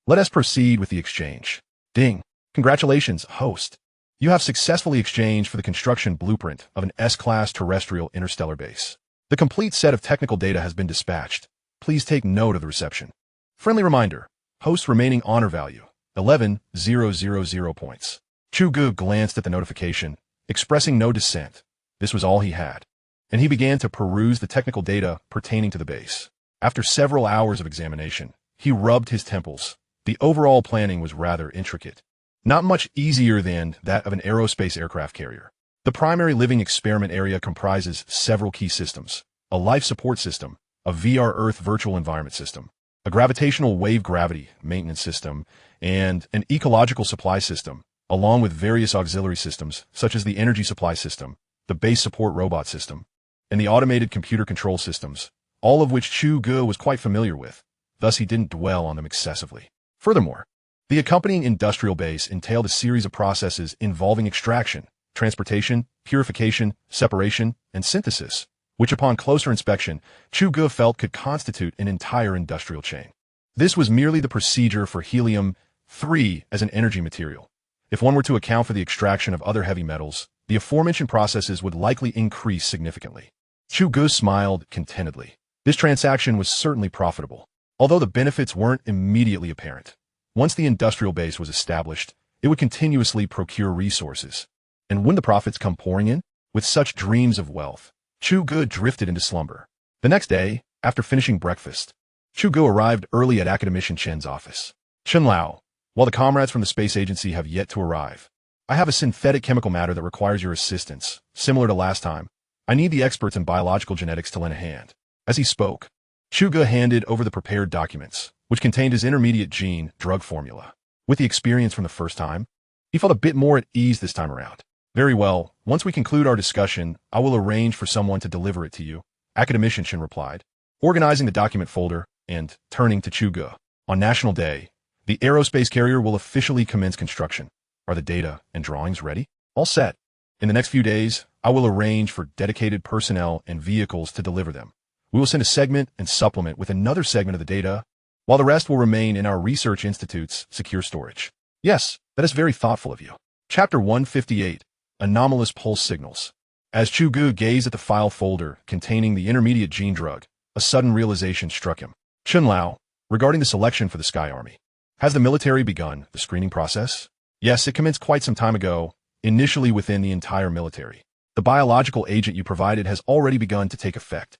Let us proceed with the exchange. Ding. Congratulations, host. You have successfully exchanged for the construction blueprint of an S-class terrestrial interstellar base. The complete set of technical data has been dispatched. Please take note of the reception. Friendly reminder, host's remaining honor value, 11,000 points. Chu Ge glanced at the notification, expressing no dissent. This was all he had, and he began to peruse the technical data pertaining to the base. After several hours of examination, he rubbed his temples. The overall planning was rather intricate, not much easier than that of an aerospace aircraft carrier. The primary living experiment area comprises several key systems: a life support system, a VR Earth virtual environment system, a gravitational wave gravity maintenance system, and an ecological supply system, along with various auxiliary systems such as the energy supply system, the base support robot system, and the automated computer control systems, all of which Chu Ge was quite familiar with, thus he didn't dwell on them excessively. Furthermore, the accompanying industrial base entailed a series of processes involving extraction, transportation, purification, separation, and synthesis, which upon closer inspection, Chu Ge felt could constitute an entire industrial chain. This was merely the procedure for helium-3 as an energy material. If one were to account for the extraction of other heavy metals, the aforementioned processes would likely increase significantly. Chu Ge smiled contentedly. This transaction was certainly profitable, although the benefits weren't immediately apparent. Once the industrial base was established, it would continuously procure resources. And when the profits come pouring in, with such dreams of wealth, Chu Ge drifted into slumber. The next day, after finishing breakfast, Chu Ge arrived early at Academician Chen's office. Chen Lao, while the comrades from the space agency have yet to arrive, I have a synthetic chemical matter that requires your assistance, similar to last time. I need the experts in biological genetics to lend a hand. As he spoke, Chu Ge handed over the prepared documents, which contained his intermediate gene drug formula. With the experience from the first time, he felt a bit more at ease this time around. Very well, once we conclude our discussion, I will arrange for someone to deliver it to you, Academician Chen replied, organizing the document folder and turning to Chu Ge. On National Day, the aerospace carrier will officially commence construction. Are the data and drawings ready? All set. In the next few days, I will arrange for dedicated personnel and vehicles to deliver them. We will send a segment and supplement with another segment of the data, while the rest will remain in our research institute's secure storage. Yes, that is very thoughtful of you. Chapter 158, Anomalous Pulse Signals. As Chu Ge gazed at the file folder containing the intermediate gene drug, a sudden realization struck him. Chen Lao, regarding the selection for the Sky Army. Has the military begun the screening process? Yes, it commenced quite some time ago, initially within the entire military. The biological agent you provided has already begun to take effect.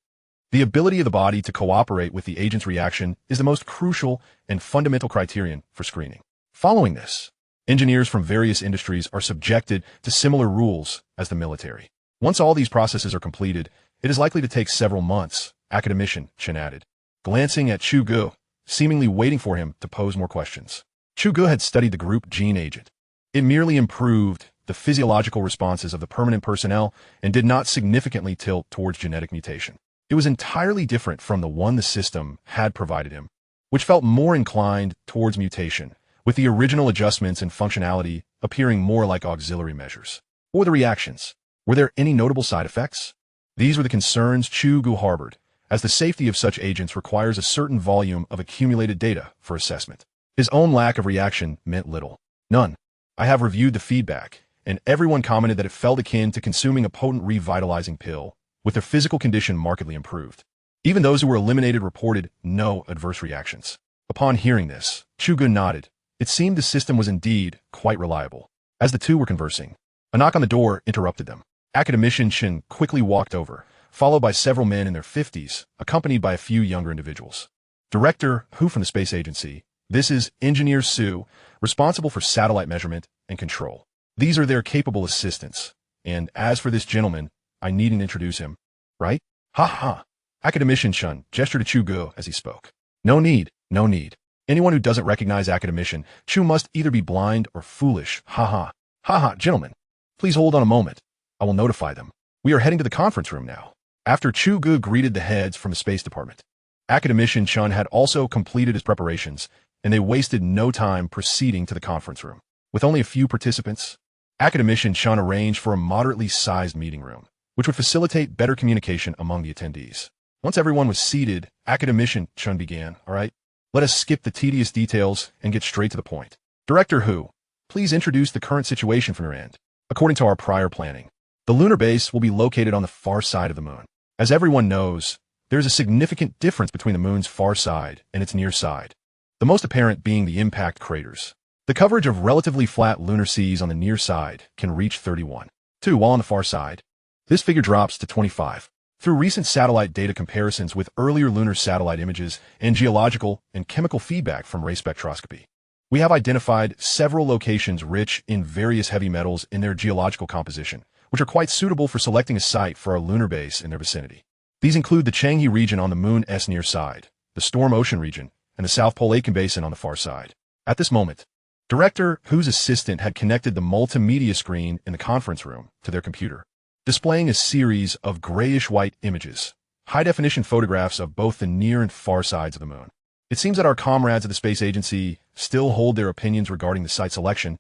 The ability of the body to cooperate with the agent's reaction is the most crucial and fundamental criterion for screening. Following this, engineers from various industries are subjected to similar rules as the military. Once all these processes are completed, it is likely to take several months, Academician Chen added, glancing at Chu Ge, seemingly waiting for him to pose more questions. Chu Ge had studied the group gene agent. It merely improved the physiological responses of the permanent personnel and did not significantly tilt towards genetic mutation. It was entirely different from the one the system had provided him, which felt more inclined towards mutation, with the original adjustments and functionality appearing more like auxiliary measures. What were the reactions? Were there any notable side effects? These were the concerns Chu Ge harbored, as the safety of such agents requires a certain volume of accumulated data for assessment. His own lack of reaction meant little. None. I have reviewed the feedback, and everyone commented that it felt akin to consuming a potent revitalizing pill, with their physical condition markedly improved. Even those who were eliminated reported no adverse reactions. Upon hearing this, Chu Ge nodded. It seemed the system was indeed quite reliable. As the two were conversing, a knock on the door interrupted them. Academician Chen quickly walked over, followed by several men in their 50s, accompanied by a few younger individuals. Director Hu from the space agency. This is Engineer Su, responsible for satellite measurement and control. These are their capable assistants. And as for this gentleman, I needn't introduce him, right? Ha ha. Academician Chen gestured to Chu Ge as he spoke. No need, no need. Anyone who doesn't recognize Academician Chu must either be blind or foolish. Ha ha. Ha ha, gentlemen. Please hold on a moment. I will notify them. We are heading to the conference room now. After Chu Ge greeted the heads from the Space Department, Academician Chen had also completed his preparations, and they wasted no time proceeding to the conference room. With only a few participants, Academician Chen arranged for a moderately sized meeting room, which would facilitate better communication among the attendees. Once everyone was seated, Academician Chen began, all right, let us skip the tedious details and get straight to the point. Director Hu, please introduce the current situation from your end. According to our prior planning, the lunar base will be located on the far side of the moon. As everyone knows, there is a significant difference between the moon's far side and its near side, the most apparent being the impact craters. The coverage of relatively flat lunar seas on the near side can reach 31. 2, while on the far side, this figure drops to 25. Through recent satellite data comparisons with earlier lunar satellite images and geological and chemical feedback from ray spectroscopy, we have identified several locations rich in various heavy metals in their geological composition, which are quite suitable for selecting a site for our lunar base in their vicinity. These include the Chang'e region on the Moon's near side, the Storm Ocean region, and the South Pole Aitken Basin on the far side. At this moment, Director Hu's assistant had connected the multimedia screen in the conference room to their computer. displaying a series of grayish-white images, high-definition photographs of both the near and far sides of the moon. It seems that our comrades at the space agency still hold their opinions regarding the site selection.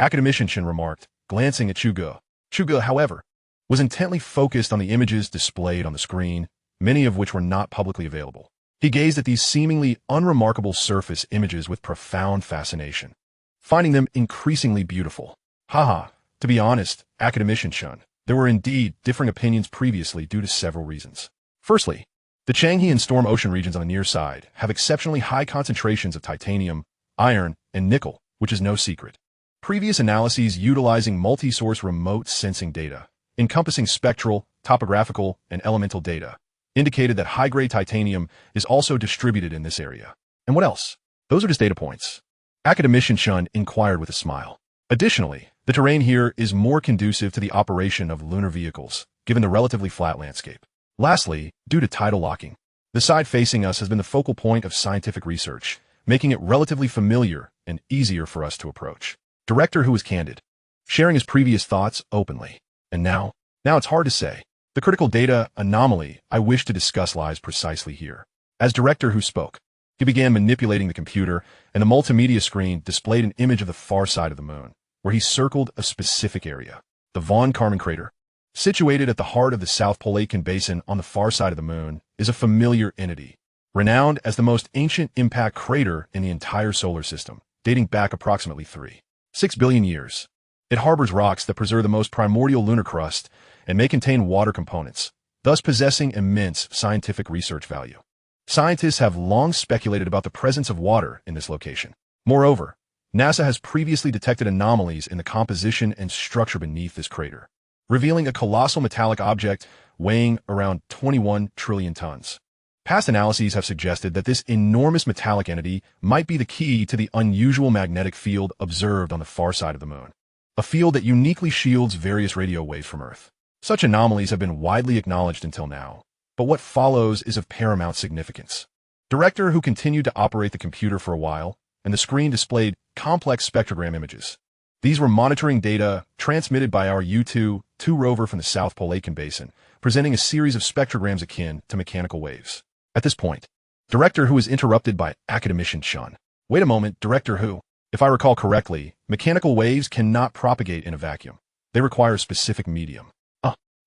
Academician remarked, glancing at Chu Ge. Chu Ge, however, was intently focused on the images displayed on the screen, many of which were not publicly available. He gazed at these seemingly unremarkable surface images with profound fascination, finding them increasingly beautiful. To be honest, Academician, there were indeed differing opinions previously due to several reasons. Firstly, the Changhe and Storm Ocean regions on the near side have exceptionally high concentrations of titanium, iron, and nickel, which is no secret. Previous analyses utilizing multi-source remote sensing data, encompassing spectral, topographical, and elemental data, indicated that high-grade titanium is also distributed in this area. And what else? Those are just data points. Academician inquired with a smile. Additionally, the terrain here is more conducive to the operation of lunar vehicles, given the relatively flat landscape. Lastly, due to tidal locking, the side facing us has been the focal point of scientific research, making it relatively familiar and easier for us to approach. Director who was candid, sharing his previous thoughts openly. And now it's hard to say. The critical data anomaly I wish to discuss lies precisely here. As director who spoke, he began manipulating the computer, and the multimedia screen displayed an image of the far side of the moon, where he circled a specific area, the Von Karman crater. Situated at the heart of the South Polacan Basin on the far side of the moon is a familiar entity, renowned as the most ancient impact crater in the entire solar system, dating back approximately 3.6 billion years. It harbors rocks that preserve the most primordial lunar crust and may contain water components, thus possessing immense scientific research value. Scientists have long speculated about the presence of water in this location. Moreover, NASA has previously detected anomalies in the composition and structure beneath this crater, revealing a colossal metallic object weighing around 21 trillion tons. Past analyses have suggested that this enormous metallic entity might be the key to the unusual magnetic field observed on the far side of the moon, a field that uniquely shields various radio waves from Earth. Such anomalies have been widely acknowledged until now, but what follows is of paramount significance. Director who continued to operate the computer for a while, and the screen displayed complex spectrogram images. These were monitoring data transmitted by our U-2 rover from the South Polacan Basin, presenting a series of spectrograms akin to mechanical waves. At this point, Director who was interrupted by Academician Shun. Wait a moment, Director who? If I recall correctly, mechanical waves cannot propagate in a vacuum. They require a specific medium.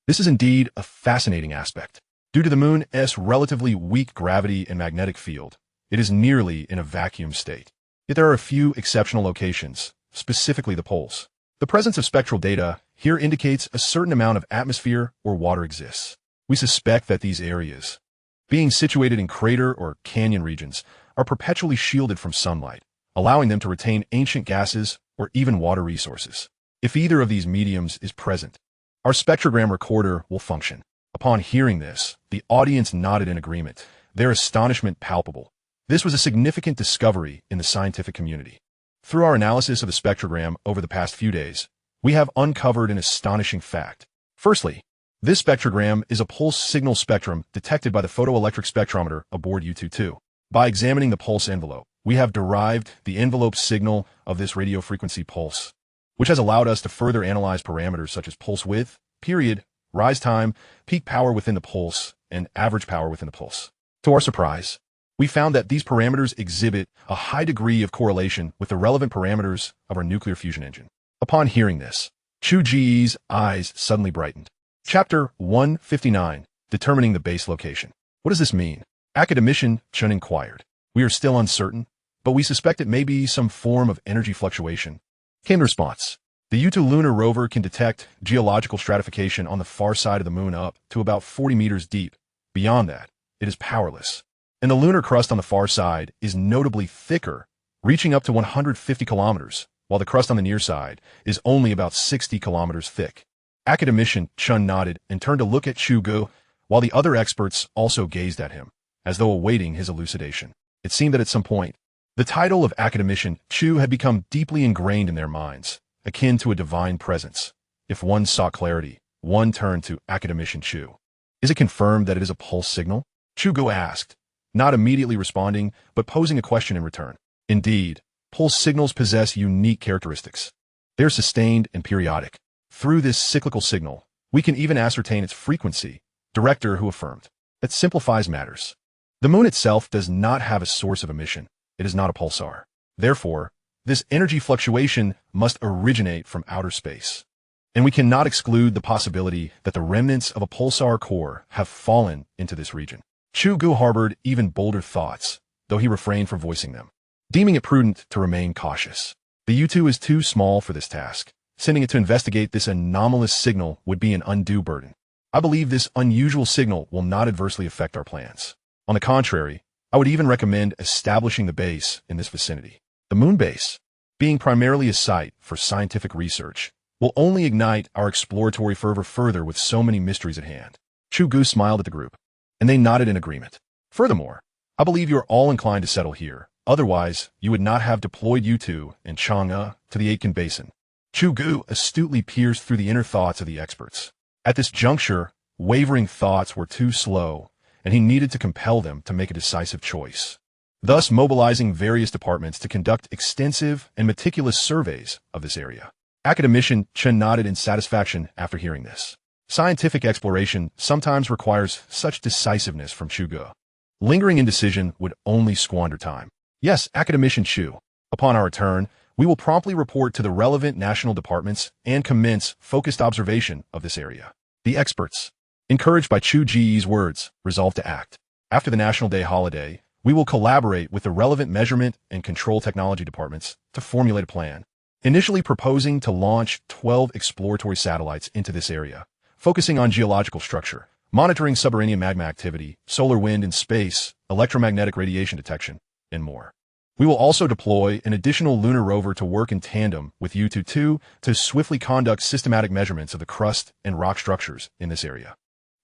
This is indeed a fascinating aspect. Due to the moon's relatively weak gravity and magnetic field, it is nearly in a vacuum state. Yet there are a few exceptional locations, specifically the poles. The presence of spectral data here indicates a certain amount of atmosphere or water exists. We suspect that these areas, being situated in crater or canyon regions, are perpetually shielded from sunlight, allowing them to retain ancient gases or even water resources. If either of these mediums is present, our spectrogram recorder will function. Upon hearing this, the audience nodded in agreement, their astonishment palpable. This was a significant discovery in the scientific community. Through our analysis of the spectrogram over the past few days, we have uncovered an astonishing fact. Firstly, this spectrogram is a pulse signal spectrum detected by the photoelectric spectrometer aboard U-2. By examining the pulse envelope, we have derived the envelope signal of this radio frequency pulse, which has allowed us to further analyze parameters such as pulse width, period, rise time, peak power within the pulse, and average power within the pulse. To our surprise, we found that these parameters exhibit a high degree of correlation with the relevant parameters of our nuclear fusion engine. Upon hearing this, Chu Ge's eyes suddenly brightened. Chapter 159, Determining the Base Location. What does this mean? Academician Chun inquired. We are still uncertain, but we suspect it may be some form of energy fluctuation. Came the response. The U-2 lunar rover can detect geological stratification on the far side of the moon up to about 40 meters deep. Beyond that, it is powerless. And the lunar crust on the far side is notably thicker, reaching up to 150 kilometers, while the crust on the near side is only about 60 kilometers thick. Academician Chun nodded and turned to look at Chu Ge, while the other experts also gazed at him, as though awaiting his elucidation. It seemed that at some point, the title of Academician Chu had become deeply ingrained in their minds, akin to a divine presence. If one sought clarity, one turned to Academician Chu. Is it confirmed that it is a pulse signal? Chu Ge asked, not immediately responding, but posing a question in return. Indeed, pulse signals possess unique characteristics. They are sustained and periodic. Through this cyclical signal, We can even ascertain its frequency. Director who affirmed. That simplifies matters. The moon itself does not have a source of emission. It is not a pulsar. Therefore, this energy fluctuation must originate from outer space. And we cannot exclude the possibility that the remnants of a pulsar core have fallen into this region. Chu Ge harbored even bolder thoughts, though he refrained from voicing them, deeming it prudent to remain cautious. The U-2 is too small for this task. Sending it to investigate this anomalous signal would be an undue burden. I believe this unusual signal will not adversely affect our plans. On the contrary, I would even recommend establishing the base in this vicinity. The moon base, being primarily a site for scientific research, will only ignite our exploratory fervor further with so many mysteries at hand. Chu Ge smiled at the group, and they nodded in agreement. Furthermore, I believe you are all inclined to settle here. Otherwise, you would not have deployed U2 and Chang'e to the Aitken Basin. Chu Ge astutely pierced through the inner thoughts of the experts. At this juncture, wavering thoughts were too slow, and he needed to compel them to make a decisive choice, thus mobilizing various departments to conduct extensive and meticulous surveys of this area. Academician Chen nodded in satisfaction after hearing this. Scientific exploration sometimes requires such decisiveness from Chu Ge. Lingering indecision would only squander time. Yes, Academician Chu. Upon our return, we will promptly report to the relevant national departments and commence focused observation of this area. The experts, encouraged by Chu Ge's words, resolved to act. After the National Day holiday, we will collaborate with the relevant measurement and control technology departments to formulate a plan, initially proposing to launch 12 exploratory satellites into this area, focusing on geological structure, monitoring subterranean magma activity, solar wind in space, electromagnetic radiation detection, and more. We will also deploy an additional lunar rover to work in tandem with U-2 to swiftly conduct systematic measurements of the crust and rock structures in this area,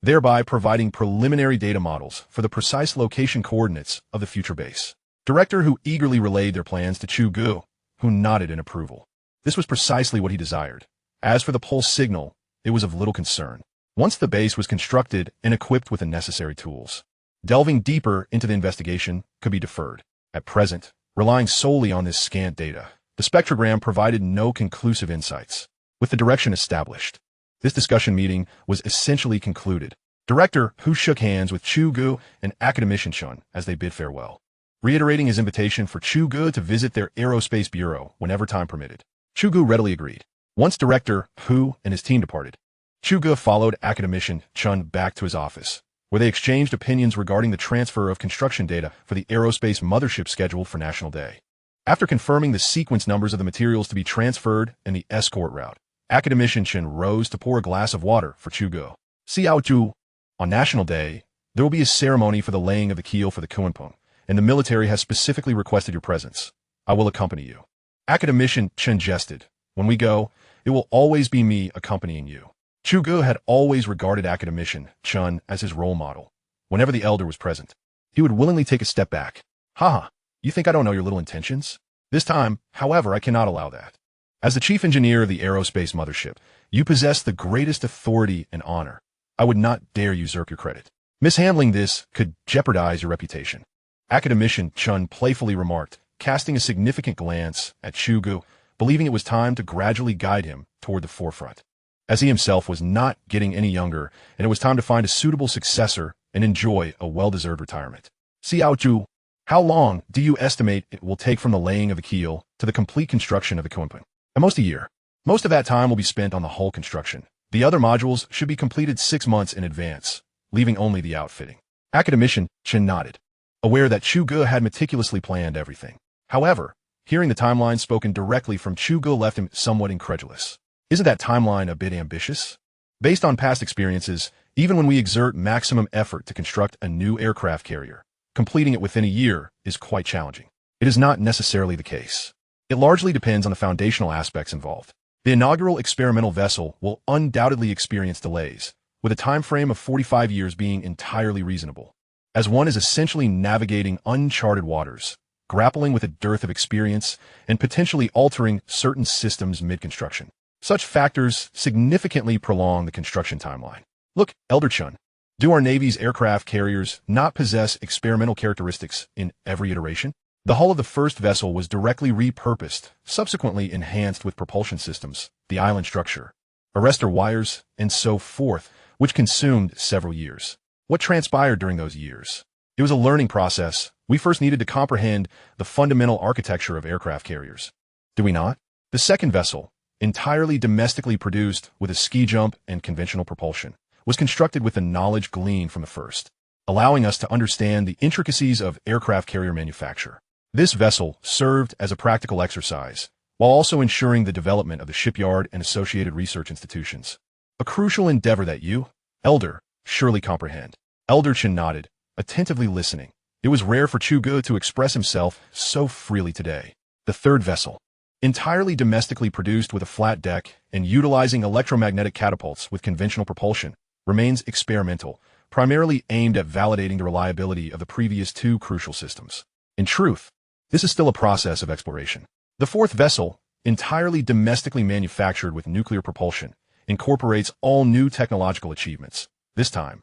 thereby providing preliminary data models for the precise location coordinates of the future base. Director who eagerly relayed their plans to Chu Ge, who nodded in approval. This was precisely what he desired. As for the pulse signal, it was of little concern. Once the base was constructed and equipped with the necessary tools, delving deeper into the investigation could be deferred. At present, relying solely on this scant data, the spectrogram provided no conclusive insights. With the direction established, this discussion meeting was essentially concluded. Director Hu shook hands with Chu Ge and Academician Chen as they bid farewell, reiterating his invitation for Chu Ge to visit their Aerospace bureau whenever time permitted. Chu Ge readily agreed. Once Director Hu and his team departed, Chu Ge followed Academician Chen back to his office, where they exchanged opinions regarding the transfer of construction data for the Aerospace mothership scheduled for National Day. After confirming the sequence numbers of the materials to be transferred and the escort route, Academician Chen rose to pour a glass of water for Chu Ge. Xiao Zhu, on National Day, there will be a ceremony for the laying of the keel for the Kunpeng, and the military has specifically requested your presence. I will accompany you. Academician Chen jested. When we go, it will always be me accompanying you. Chu Ge had always regarded Academician Chen as his role model. Whenever the elder was present, he would willingly take a step back. Haha, you think I don't know your little intentions? This time, however, I cannot allow that. As the chief engineer of the Aerospace mothership, you possess the greatest authority and honor. I would not dare usurp your credit. Mishandling this could jeopardize your reputation. Academician Chen playfully remarked, casting a significant glance at Chu Ge, believing it was time to gradually guide him toward the forefront, as he himself was not getting any younger, and it was time to find a suitable successor and enjoy a well-deserved retirement. Xiao Zhu, how long do you estimate it will take from the laying of the keel to the complete construction of the Kunpeng? At most a year. Most of that time will be spent on the hull construction. The other modules should be completed 6 months in advance, leaving only the outfitting. Academician Chen nodded, aware that Chu Ge had meticulously planned everything. However, hearing the timeline spoken directly from Chu Ge left him somewhat incredulous. Isn't that timeline a bit ambitious? Based on past experiences, even when we exert maximum effort to construct a new aircraft carrier, completing it within a year is quite challenging. It is not necessarily the case. It largely depends on the foundational aspects involved. The inaugural experimental vessel will undoubtedly experience delays, with a time frame of 45 years being entirely reasonable, as one is essentially navigating uncharted waters, grappling with a dearth of experience, and potentially altering certain systems mid-construction. Such factors significantly prolong the construction timeline. Look, Elder Chen, do our Navy's aircraft carriers not possess experimental characteristics in every iteration? The hull of the first vessel was directly repurposed, subsequently enhanced with propulsion systems, the island structure, arrestor wires, and so forth, which consumed several years. What transpired during those years? It was a learning process. We first needed to comprehend the fundamental architecture of aircraft carriers. Do we not? The second vessel, entirely domestically produced with a ski jump and conventional propulsion, was constructed with the knowledge gleaned from the first, allowing us to understand the intricacies of aircraft carrier manufacture. This vessel served as a practical exercise, while also ensuring the development of the shipyard and associated research institutions. A crucial endeavor that you, Elder, surely comprehend. Elder Chen nodded, attentively listening. It was rare for Chu Ge to express himself so freely today. The third vessel, entirely domestically produced with a flat deck and utilizing electromagnetic catapults with conventional propulsion, remains experimental, primarily aimed at validating the reliability of the previous two crucial systems. In truth, this is still a process of exploration. The fourth vessel, entirely domestically manufactured with nuclear propulsion, incorporates all new technological achievements. This time,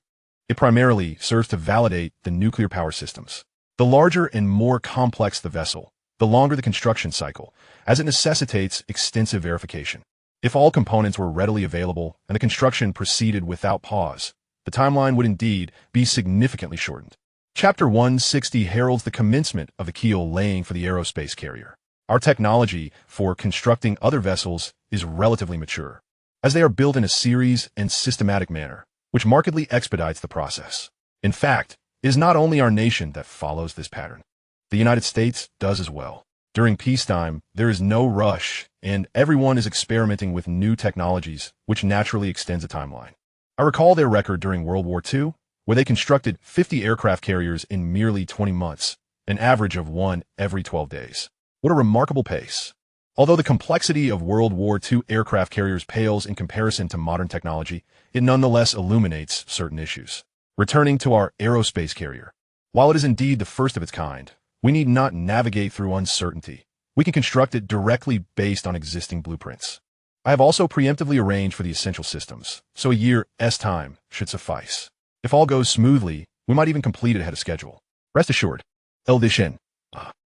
it primarily serves to validate the nuclear power systems. The larger and more complex the vessel, the longer the construction cycle, as it necessitates extensive verification. If all components were readily available and the construction proceeded without pause, the timeline would indeed be significantly shortened. Chapter 160 heralds the commencement of the keel laying for the aerospace carrier. Our technology for constructing other vessels is relatively mature, as they are built in a series and systematic manner, which markedly expedites the process. In fact, it is not only our nation that follows this pattern. The United States does as well. During peacetime, there is no rush, and everyone is experimenting with new technologies, which naturally extends the timeline. I recall their record during World War II, where they constructed 50 aircraft carriers in merely 20 months, an average of one every 12 days. What a remarkable pace. Although the complexity of World War II aircraft carriers pales in comparison to modern technology, it nonetheless illuminates certain issues. Returning to our aerospace carrier. While it is indeed the first of its kind, we need not navigate through uncertainty. We can construct it directly based on existing blueprints. I have also preemptively arranged for the essential systems, so a year's time should suffice. If all goes smoothly, we might even complete it ahead of schedule. Rest assured. Eldition.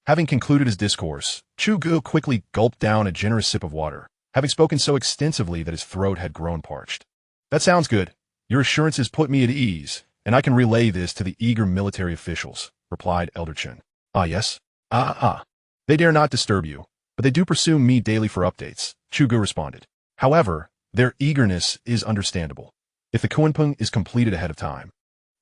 Having concluded his discourse, Chu Ge quickly gulped down a generous sip of water, having spoken so extensively that his throat had grown parched. That sounds good. Your assurances put me at ease, and I can relay this to the eager military officials, replied Elder Chen. Ah, yes? They dare not disturb you, but they do pursue me daily for updates, Chu Ge responded. However, their eagerness is understandable. If the Kunpeng is completed ahead of time,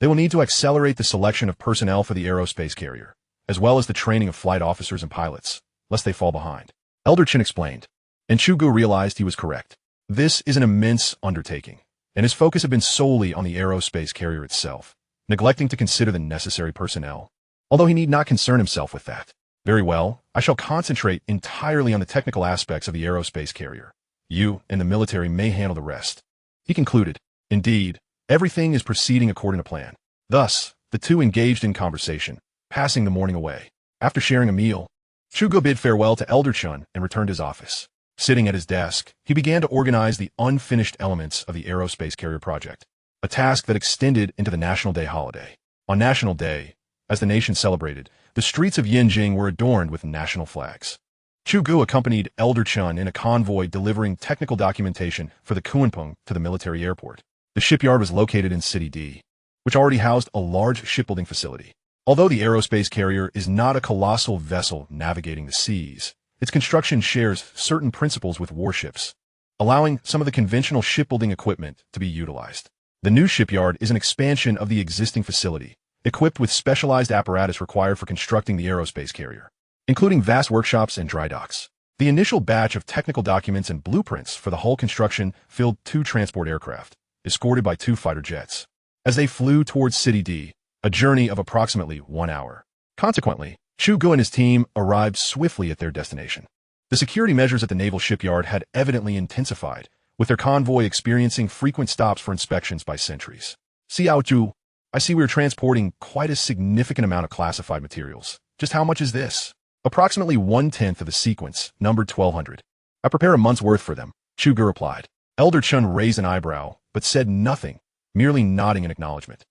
they will need to accelerate the selection of personnel for the aerospace carrier, as well as the training of flight officers and pilots, lest they fall behind. Elder Chen explained, and Chu Ge realized he was correct. This is an immense undertaking, and his focus had been solely on the aerospace carrier itself, neglecting to consider the necessary personnel, although he need not concern himself with that. Very well, I shall concentrate entirely on the technical aspects of the aerospace carrier. You and the military may handle the rest. He concluded. Indeed, everything is proceeding according to plan. Thus, the two engaged in conversation, passing the morning away. After sharing a meal, Chu Ge bid farewell to Elder Chen and returned to his office. Sitting at his desk, he began to organize the unfinished elements of the aerospace carrier project, a task that extended into the National Day holiday. On National Day, as the nation celebrated, the streets of Yanjing were adorned with national flags. Chu Ge accompanied Elder Chen in a convoy delivering technical documentation for the Kunpeng to the military airport. The shipyard was located in City D, which already housed a large shipbuilding facility. Although the aerospace carrier is not a colossal vessel navigating the seas, its construction shares certain principles with warships, allowing some of the conventional shipbuilding equipment to be utilized. The new shipyard is an expansion of the existing facility, equipped with specialized apparatus required for constructing the aerospace carrier, including vast workshops and dry docks. The initial batch of technical documents and blueprints for the hull construction filled 2 transport aircraft, escorted by 2 fighter jets, as they flew towards City D, a journey of approximately 1 hour. Consequently, Chu Ge and his team arrived swiftly at their destination. The security measures at the naval shipyard had evidently intensified, with their convoy experiencing frequent stops for inspections by sentries. Xiao Zhu, I see we are transporting quite a significant amount of classified materials. Just how much is this? Approximately 1/10 of the sequence, numbered 1200. I prepare a month's worth for them, Chu Ge replied. Elder Chen raised an eyebrow, but said nothing, merely nodding in acknowledgement.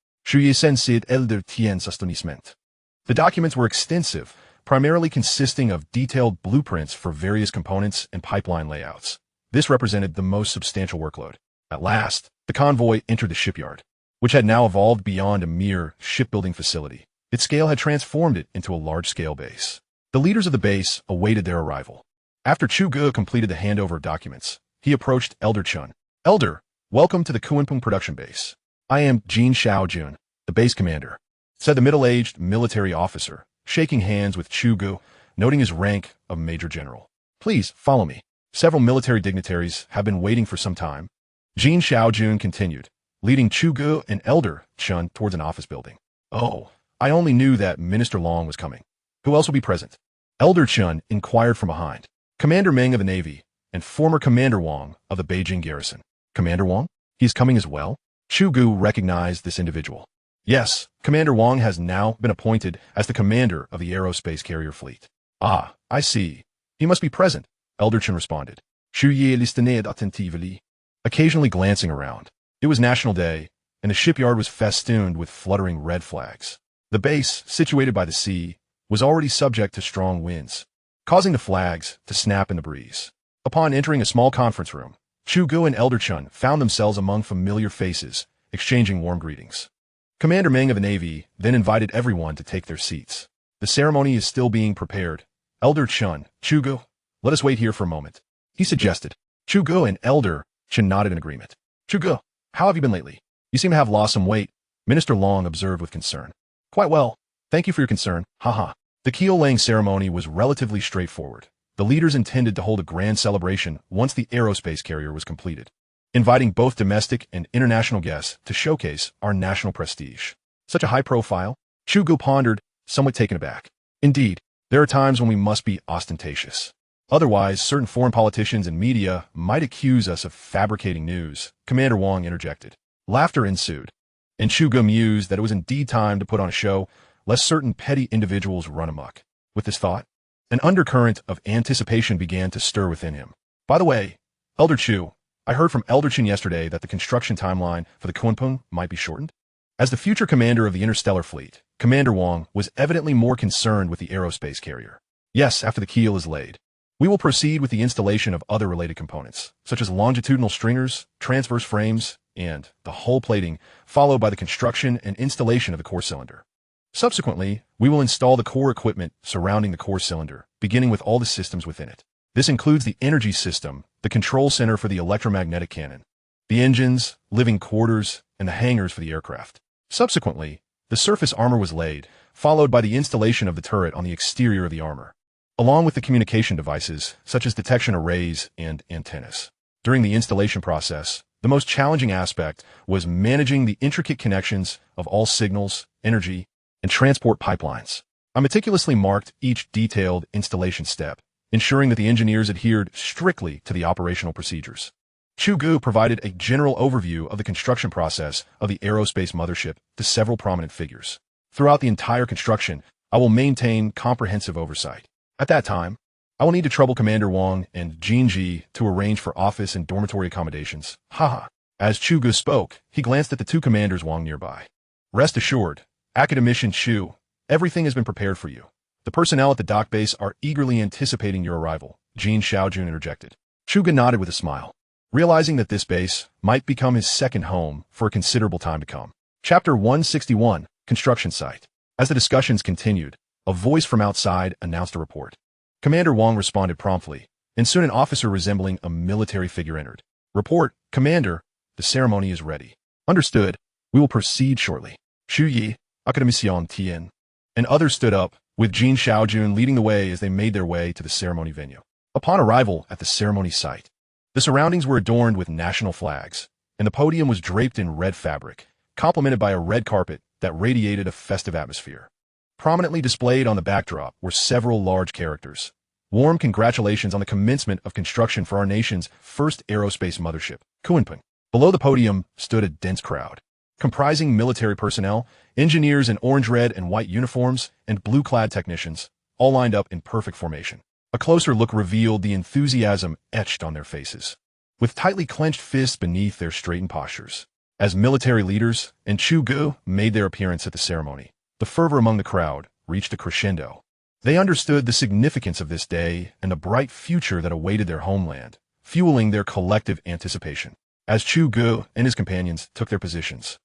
The documents were extensive, primarily consisting of detailed blueprints for various components and pipeline layouts. This represented the most substantial workload. At last, the convoy entered the shipyard, which had now evolved beyond a mere shipbuilding facility. Its scale had transformed it into a large-scale base. The leaders of the base awaited their arrival. After Chu Ge completed the handover of documents, he approached Elder Chun. Elder, welcome to the Kunpeng production base. I am Jin Xiaojun, the base commander, said the middle-aged military officer, shaking hands with Chu Ge, noting his rank of Major General. Please, follow me. Several military dignitaries have been waiting for some time. Jin Xiaojun continued, leading Chu Ge and Elder Chun towards an office building. Oh, I only knew that Minister Long was coming. Who else will be present? Elder Chun inquired from behind. Commander Meng of the Navy and former Commander Wang of the Beijing garrison. Commander Wang? He is coming as well? Chu Ge recognized this individual. Yes, Commander Wang has now been appointed as the commander of the Aerospace carrier fleet. Ah, I see. He must be present, Elder Chun responded. Chu Ge listened attentively, occasionally glancing around. It was National Day, and the shipyard was festooned with fluttering red flags. The base, situated by the sea, was already subject to strong winds, causing the flags to snap in the breeze. Upon entering a small conference room, Chu Ge and Elder Chun found themselves among familiar faces, exchanging warm greetings. Commander Meng of the Navy then invited everyone to take their seats. The ceremony is still being prepared. Elder Chun, Chu Ge, let us wait here for a moment, he suggested. Chu Ge and Elder Chun nodded in agreement. Chu Ge, how have you been lately? You seem to have lost some weight, Minister Long observed with concern. Quite well. Thank you for your concern, haha. The keel-laying ceremony was relatively straightforward. The leaders intended to hold a grand celebration once the Aerospace carrier was completed, inviting both domestic and international guests to showcase our national prestige. Such a high profile? Chu Ge pondered, somewhat taken aback. Indeed, there are times when we must be ostentatious. Otherwise, certain foreign politicians and media might accuse us of fabricating news, Commander Wang interjected. Laughter ensued, and Chu Ge mused that it was indeed time to put on a show, lest certain petty individuals run amok. With this thought, an undercurrent of anticipation began to stir within him. By the way, Elder Chu, I heard from Elder Chun yesterday that the construction timeline for the Kunpeng might be shortened. As the future commander of the Interstellar fleet, Commander Wang was evidently more concerned with the Aerospace carrier. Yes, after the keel is laid, we will proceed with the installation of other related components, such as longitudinal stringers, transverse frames, and the hull plating, followed by the construction and installation of the core cylinder. Subsequently, we will install the core equipment surrounding the core cylinder, beginning with all the systems within it. This includes the energy system, the control center for the electromagnetic cannon, the engines, living quarters, and the hangars for the aircraft. Subsequently, the surface armor was laid, followed by the installation of the turret on the exterior of the armor, along with the communication devices, such as detection arrays and antennas. During the installation process, the most challenging aspect was managing the intricate connections of all signals, energy, and transport pipelines. I meticulously marked each detailed installation step, ensuring that the engineers adhered strictly to the operational procedures. Chu Ge provided a general overview of the construction process of the Aerospace mothership to several prominent figures. Throughout the entire construction, I will maintain comprehensive oversight. At that time, I will need to trouble Commander Wang and Jin Ji to arrange for office and dormitory accommodations. Haha. As Chu Ge spoke, he glanced at the two commanders Wang nearby. Rest assured, Academician Chu, everything has been prepared for you. The personnel at the dock base are eagerly anticipating your arrival, Jin Xiaojun interjected. Chu Ge nodded with a smile, realizing that this base might become his second home for a considerable time to come. Chapter 161, Construction Site. As the discussions continued, a voice from outside announced a report. Commander Wang responded promptly, and soon an officer resembling a military figure entered. Report, Commander, the ceremony is ready. Understood. We will proceed shortly. Chu Ge, Academician Tien, and others stood up, with Jin Xiaojun leading the way as they made their way to the ceremony venue. Upon arrival at the ceremony site, the surroundings were adorned with national flags, and the podium was draped in red fabric, complemented by a red carpet that radiated a festive atmosphere. Prominently displayed on the backdrop were several large characters. Warm congratulations on the commencement of construction for our nation's first aerospace mothership, Kunpeng. Below the podium stood a dense crowd, comprising military personnel, engineers in orange, red, and white uniforms, and blue-clad technicians, all lined up in perfect formation. A closer look revealed the enthusiasm etched on their faces, with tightly clenched fists beneath their straightened postures. As military leaders and Chu Ge made their appearance at the ceremony, the fervor among the crowd reached a crescendo. They understood the significance of this day and the bright future that awaited their homeland, fueling their collective anticipation. As Chu Ge and his companions took their positions,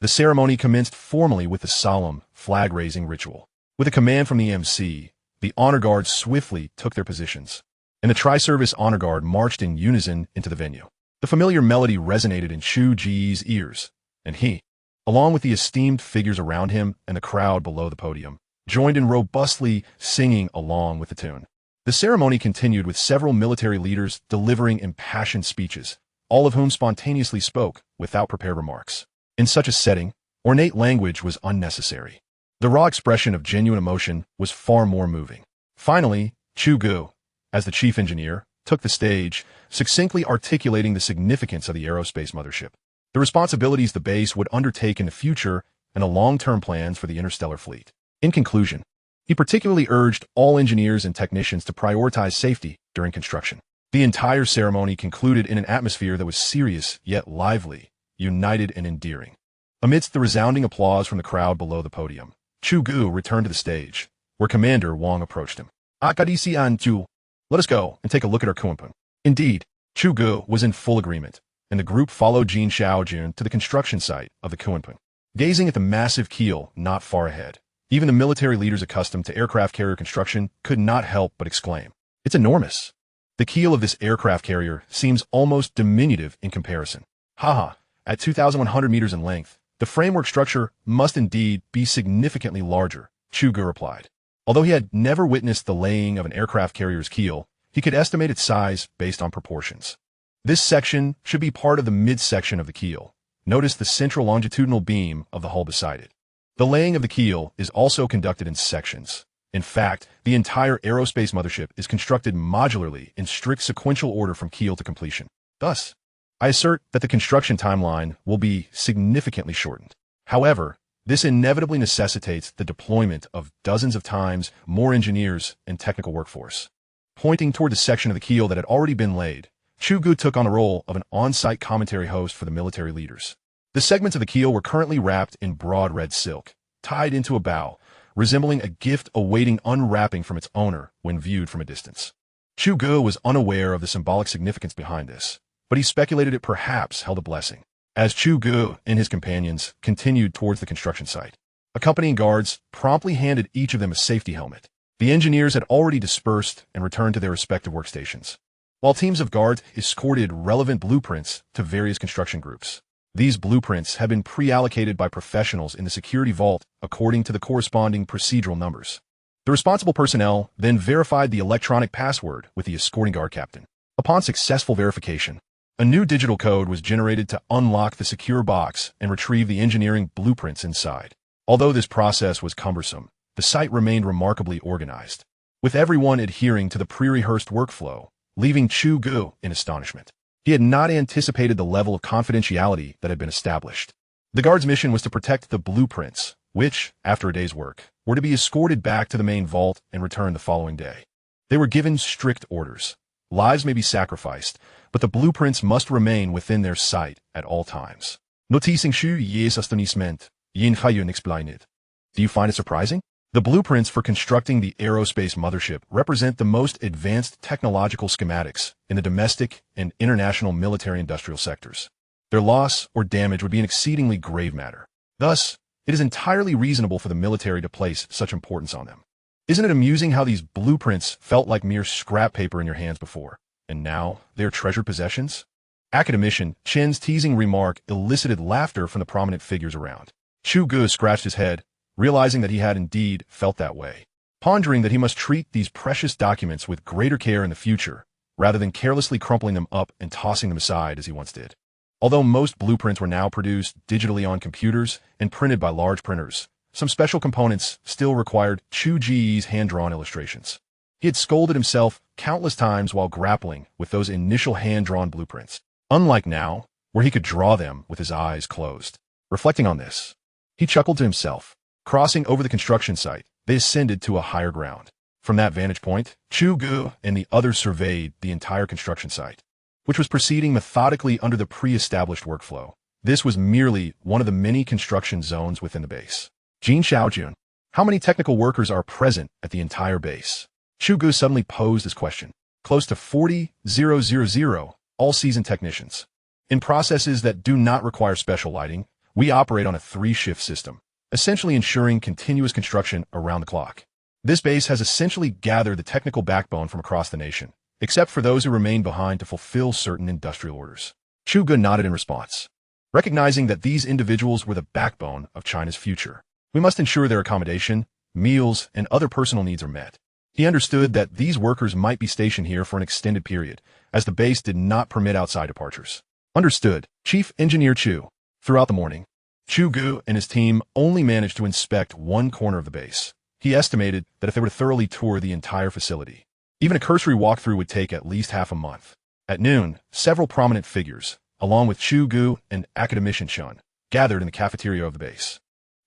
the ceremony commenced formally with the solemn flag-raising ritual. With a command from the MC, the honor guards swiftly took their positions, and the tri-service honor guard marched in unison into the venue. The familiar melody resonated in Chu Ge's ears, and he, along with the esteemed figures around him and the crowd below the podium, joined in robustly singing along with the tune. The ceremony continued with several military leaders delivering impassioned speeches, all of whom spontaneously spoke without prepared remarks. In such a setting, ornate language was unnecessary. The raw expression of genuine emotion was far more moving. Finally, Chu Ge, as the chief engineer, took the stage, succinctly articulating the significance of the aerospace mothership, the responsibilities the base would undertake in the future, and the long-term plans for the interstellar fleet. In conclusion, he particularly urged all engineers and technicians to prioritize safety during construction. The entire ceremony concluded in an atmosphere that was serious yet lively, united and endearing. Amidst the resounding applause from the crowd below the podium, Chu Ge returned to the stage, where Commander Wang approached him. Academician, let us go and take a look at our Kunpeng. Indeed, Chu Ge was in full agreement, and the group followed Jin Shaojun to the construction site of the Kunpeng. Gazing at the massive keel not far ahead, even the military leaders accustomed to aircraft carrier construction could not help but exclaim, "It's enormous." The keel of this aircraft carrier seems almost diminutive in comparison. Haha, at 2,100 meters in length, the framework structure must indeed be significantly larger, Chu Ge replied. Although he had never witnessed the laying of an aircraft carrier's keel, he could estimate its size based on proportions. This section should be part of the midsection of the keel. Notice the central longitudinal beam of the hull beside it. The laying of the keel is also conducted in sections. In fact, the entire aerospace mothership is constructed modularly in strict sequential order from keel to completion. Thus, I assert that the construction timeline will be significantly shortened. However, this inevitably necessitates the deployment of dozens of times more engineers and technical workforce. Pointing toward the section of the keel that had already been laid, Chu Ge took on the role of an on-site commentary host for the military leaders. The segments of the keel were currently wrapped in broad red silk, tied into a bow, resembling a gift awaiting unwrapping from its owner when viewed from a distance. Chu Ge was unaware of the symbolic significance behind this, but he speculated it perhaps held a blessing. As Chu Ge and his companions continued towards the construction site, accompanying guards promptly handed each of them a safety helmet. The engineers had already dispersed and returned to their respective workstations, while teams of guards escorted relevant blueprints to various construction groups. These blueprints have been pre-allocated by professionals in the security vault according to the corresponding procedural numbers. The responsible personnel then verified the electronic password with the escorting guard captain. Upon successful verification, a new digital code was generated to unlock the secure box and retrieve the engineering blueprints inside. Although this process was cumbersome, the site remained remarkably organized, with everyone adhering to the pre-rehearsed workflow, leaving Chu Ge in astonishment. He had not anticipated the level of confidentiality that had been established. The guard's mission was to protect the blueprints, which, after a day's work, were to be escorted back to the main vault and returned the following day. They were given strict orders. Lives may be sacrificed, but the blueprints must remain within their sight at all times. Noticing Chu Ge's astonishment, Yin Haiyun explained, "Do you find it surprising? The blueprints for constructing the aerospace mothership represent the most advanced technological schematics in the domestic and international military-industrial sectors. Their loss or damage would be an exceedingly grave matter. Thus, it is entirely reasonable for the military to place such importance on them. Isn't it amusing how these blueprints felt like mere scrap paper in your hands before, and now they are treasured possessions?" Academician Chen's teasing remark elicited laughter from the prominent figures around. Chu Ge scratched his head, realizing that he had indeed felt that way, pondering that he must treat these precious documents with greater care in the future, rather than carelessly crumpling them up and tossing them aside as he once did. Although most blueprints were now produced digitally on computers and printed by large printers, some special components still required Chu Ge's hand-drawn illustrations. He had scolded himself countless times while grappling with those initial hand-drawn blueprints, unlike now, where he could draw them with his eyes closed. Reflecting on this, he chuckled to himself. Crossing over the construction site, they ascended to a higher ground. From that vantage point, Chu Ge and the others surveyed the entire construction site, which was proceeding methodically under the pre-established workflow. This was merely one of the many construction zones within the base. Jin Shaojun, how many technical workers are present at the entire base? Chu Ge suddenly posed this question. close to 40,000 all-season technicians. In processes that do not require special lighting, we operate on a 3-shift system, essentially ensuring continuous construction around the clock. This base has essentially gathered the technical backbone from across the nation, except for those who remain behind to fulfill certain industrial orders. Chu Ge nodded in response. Recognizing that these individuals were the backbone of China's future, we must ensure their accommodation, meals, and other personal needs are met. He understood that these workers might be stationed here for an extended period, as the base did not permit outside departures. Understood, Chief Engineer Chu. Throughout the morning, Chu Ge and his team only managed to inspect one corner of the base. He estimated that if they were to thoroughly tour the entire facility, even a cursory walkthrough would take at least half a month. At noon, several prominent figures, along with Chu Ge and Academician Shun, gathered in the cafeteria of the base.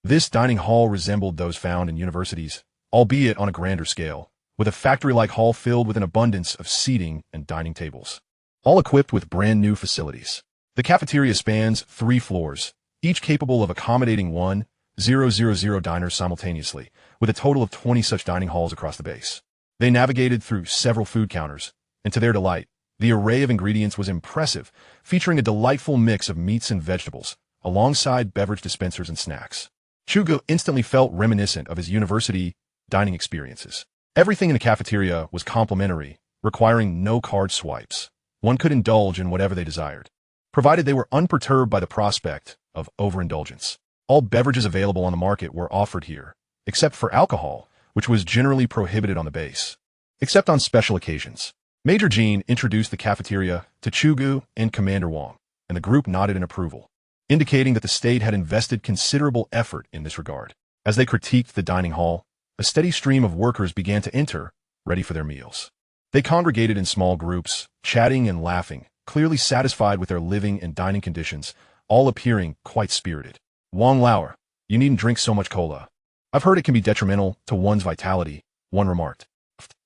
This dining hall resembled those found in universities, albeit on a grander scale, with a factory-like hall filled with an abundance of seating and dining tables, all equipped with brand-new facilities. The cafeteria spans 3 floors, each capable of accommodating 1,000 diners simultaneously, with a total of 20 such dining halls across the base. They navigated through several food counters, and to their delight, the array of ingredients was impressive, featuring a delightful mix of meats and vegetables, alongside beverage dispensers and snacks. Chu Ge instantly felt reminiscent of his university dining experiences. Everything in the cafeteria was complimentary, requiring no card swipes. One could indulge in whatever they desired, provided they were unperturbed by the prospect of overindulgence. All beverages available on the market were offered here, except for alcohol, which was generally prohibited on the base, except on special occasions. Major Jean introduced the cafeteria to Chu Ge and Commander Wang, and the group nodded in approval, indicating that the state had invested considerable effort in this regard. As they critiqued the dining hall, a steady stream of workers began to enter, ready for their meals. They congregated in small groups, chatting and laughing, clearly satisfied with their living and dining conditions, all appearing quite spirited. Wang Lauer, you needn't drink so much cola. I've heard it can be detrimental to one's vitality, one remarked.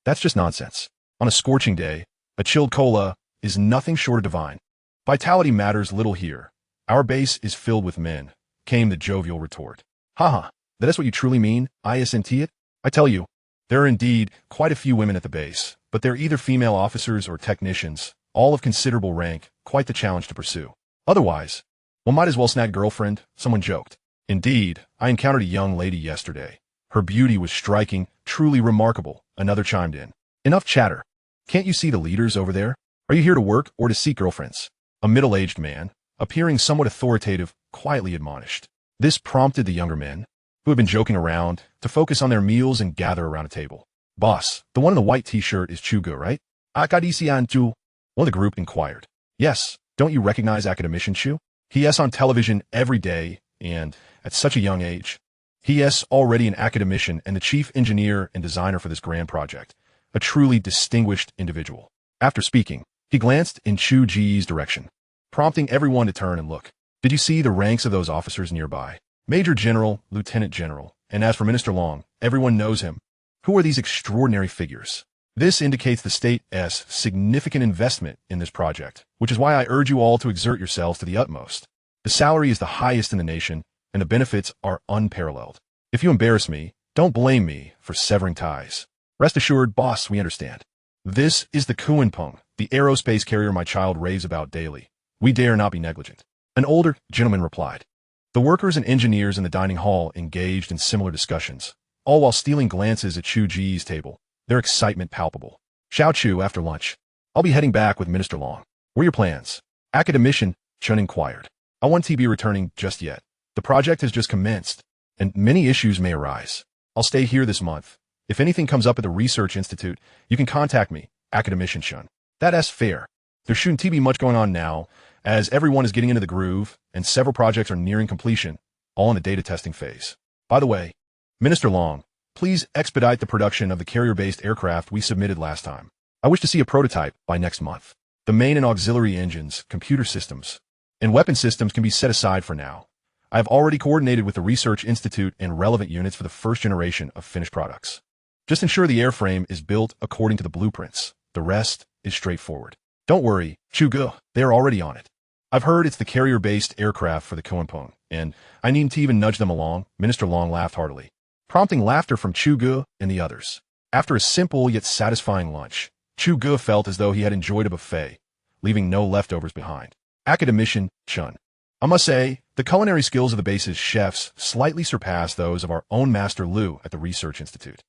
That's just nonsense. On a scorching day, a chilled cola is nothing short of divine. Vitality matters little here. Our base is filled with men, came the jovial retort. Haha, that is what you truly mean, isn't it? I tell you, there are indeed quite a few women at the base, but they're either female officers or technicians, all of considerable rank, quite the challenge to pursue. Otherwise, one might as well snag a girlfriend, someone joked. Indeed, I encountered a young lady yesterday. Her beauty was striking, truly remarkable, another chimed in. Enough chatter. Can't you see the leaders over there? Are you here to work or to seek girlfriends? A middle-aged man, appearing somewhat authoritative, quietly admonished. This prompted the younger men, who had been joking around, to focus on their meals and gather around a table. Boss, the one in the white t-shirt is Chu Ge, right? Academician Chu? One of the group inquired. Yes, don't you recognize Academician Chu? He is on television every day, and, at such a young age, he is already an academician and the chief engineer and designer for this grand project, a truly distinguished individual. After speaking, he glanced in Chu Ge's direction, prompting everyone to turn and look. Did you see the ranks of those officers nearby? Major General, Lieutenant General, and as for Minister Long, everyone knows him. Who are these extraordinary figures? This indicates the state's significant investment in this project, which is why I urge you all to exert yourselves to the utmost. The salary is the highest in the nation, and the benefits are unparalleled. If you embarrass me, don't blame me for severing ties. Rest assured, boss, we understand. This is the Kuanpeng, the aerospace carrier my child raves about daily. We dare not be negligent. An older gentleman replied. The workers and engineers in the dining hall engaged in similar discussions, all while stealing glances at Chu Ge's table, their excitement palpable. Xiao Chu after lunch. I'll be heading back with Minister Long. What are your plans? Academician, Chun inquired. I won't be returning just yet. The project has just commenced, and many issues may arise. I'll stay here this month. If anything comes up at the Research Institute, you can contact me, Academician Shun. That's fair. There shouldn't be much going on now, as everyone is getting into the groove, and several projects are nearing completion, all in the data testing phase. By the way, Minister Long, please expedite the production of the carrier-based aircraft we submitted last time. I wish to see a prototype by next month. The main and auxiliary engines, computer systems, and weapon systems can be set aside for now. I have already coordinated with the Research Institute and relevant units for the first generation of finished products. Just ensure the airframe is built according to the blueprints. The rest is straightforward. Don't worry, Chu Ge, they are already on it. I've heard it's the carrier-based aircraft for the Kuanpeng, and I needn't even nudge them along. Minister Long laughed heartily, prompting laughter from Chu Ge and the others. After a simple yet satisfying lunch, Chu Ge felt as though he had enjoyed a buffet, leaving no leftovers behind. Academician Chun. I must say, the culinary skills of the base's chefs slightly surpass those of our own Master Lu at the Research Institute.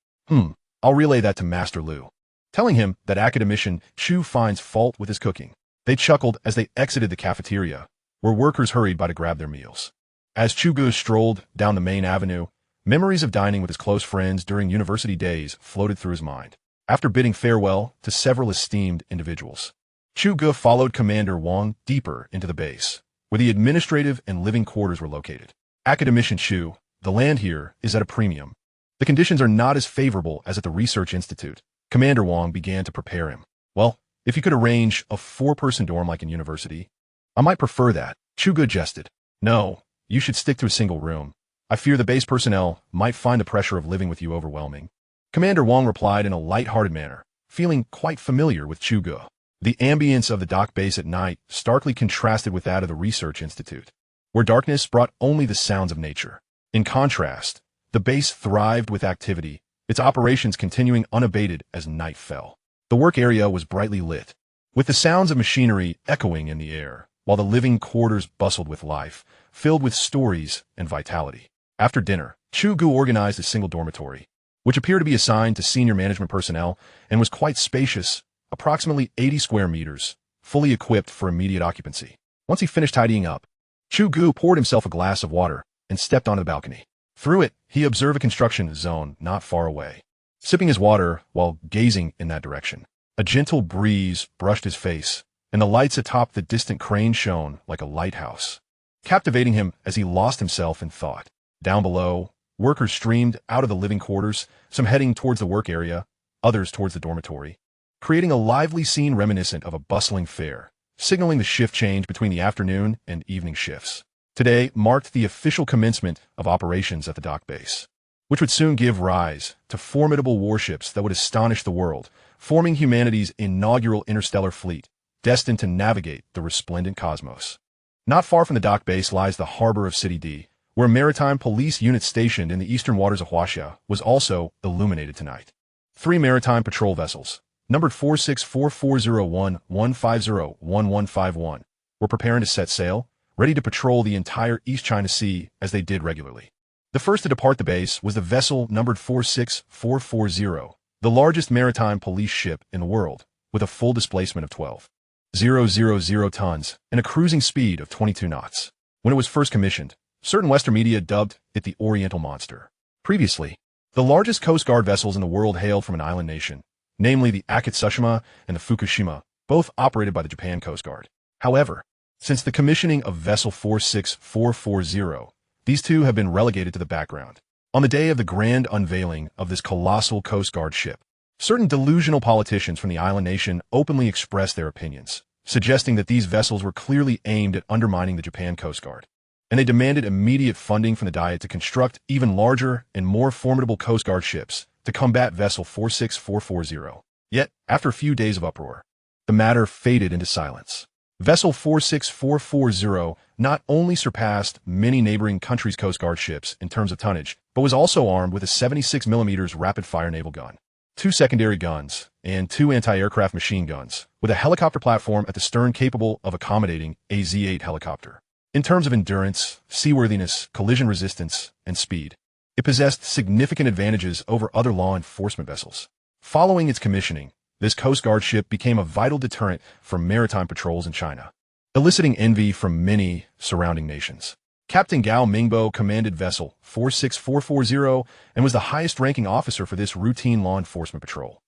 I'll relay that to Master Lu, telling him that Academician Chu finds fault with his cooking. They chuckled as they exited the cafeteria, where workers hurried by to grab their meals. As Chu Ge strolled down the main avenue, memories of dining with his close friends during university days floated through his mind. After bidding farewell to several esteemed individuals, Chu Ge followed Commander Wang deeper into the base, where the administrative and living quarters were located. Academician Chu, the land here is at a premium. The conditions are not as favorable as at the Research Institute. Commander Wang began to prepare him. Well, if you could arrange a 4-person dorm like in university, I might prefer that. Chu Ge jested. No, you should stick to a single room. I fear the base personnel might find the pressure of living with you overwhelming. Commander Wang replied in a light-hearted manner, feeling quite familiar with Chu Ge. The ambience of the dock base at night starkly contrasted with that of the Research Institute, where darkness brought only the sounds of nature. In contrast, the base thrived with activity, its operations continuing unabated as night fell. The work area was brightly lit, with the sounds of machinery echoing in the air, while the living quarters bustled with life, filled with stories and vitality. After dinner, Chu Ge organized a single dormitory, which appeared to be assigned to senior management personnel and was quite spacious, approximately 80 square meters, fully equipped for immediate occupancy. Once he finished tidying up, Chu Ge poured himself a glass of water and stepped onto the balcony. Through it, he observed a construction zone not far away. Sipping his water while gazing in that direction, a gentle breeze brushed his face, and the lights atop the distant crane shone like a lighthouse, captivating him as he lost himself in thought. Down below, workers streamed out of the living quarters, some heading towards the work area, others towards the dormitory, creating a lively scene reminiscent of a bustling fair, signaling the shift change between the afternoon and evening shifts. Today marked the official commencement of operations at the dock base, which would soon give rise to formidable warships that would astonish the world, forming humanity's inaugural interstellar fleet, destined to navigate the resplendent cosmos. Not far from the dock base lies the harbor of City D, where a maritime police unit stationed in the eastern waters of Huaxia was also illuminated tonight. 3 maritime patrol vessels, numbered 464401, 150, 1151, were preparing to set sail, ready to patrol the entire East China Sea as they did regularly. The first to depart the base was the vessel numbered 46440, the largest maritime police ship in the world, with a full displacement of 12,000 tons and a cruising speed of 22 knots. When it was first commissioned, certain Western media dubbed it the Oriental Monster. Previously, the largest Coast Guard vessels in the world hailed from an island nation, namely the Akatsushima and the Fukushima, both operated by the Japan Coast Guard. However, since the commissioning of Vessel 46440, these two have been relegated to the background. On the day of the grand unveiling of this colossal Coast Guard ship, certain delusional politicians from the island nation openly expressed their opinions, suggesting that these vessels were clearly aimed at undermining the Japan Coast Guard, and they demanded immediate funding from the Diet to construct even larger and more formidable Coast Guard ships to combat Vessel 46440. Yet, after a few days of uproar, the matter faded into silence. Vessel 46440 not only surpassed many neighboring countries' Coast Guard ships in terms of tonnage, but was also armed with a 76mm rapid-fire naval gun, 2 secondary guns, and 2 anti-aircraft machine guns, with a helicopter platform at the stern capable of accommodating a Z-8 helicopter. In terms of endurance, seaworthiness, collision resistance, and speed, it possessed significant advantages over other law enforcement vessels. Following its commissioning, this Coast Guard ship became a vital deterrent for maritime patrols in China, eliciting envy from many surrounding nations. Captain Gao Mingbo commanded Vessel 46440 and was the highest-ranking officer for this routine law enforcement patrol.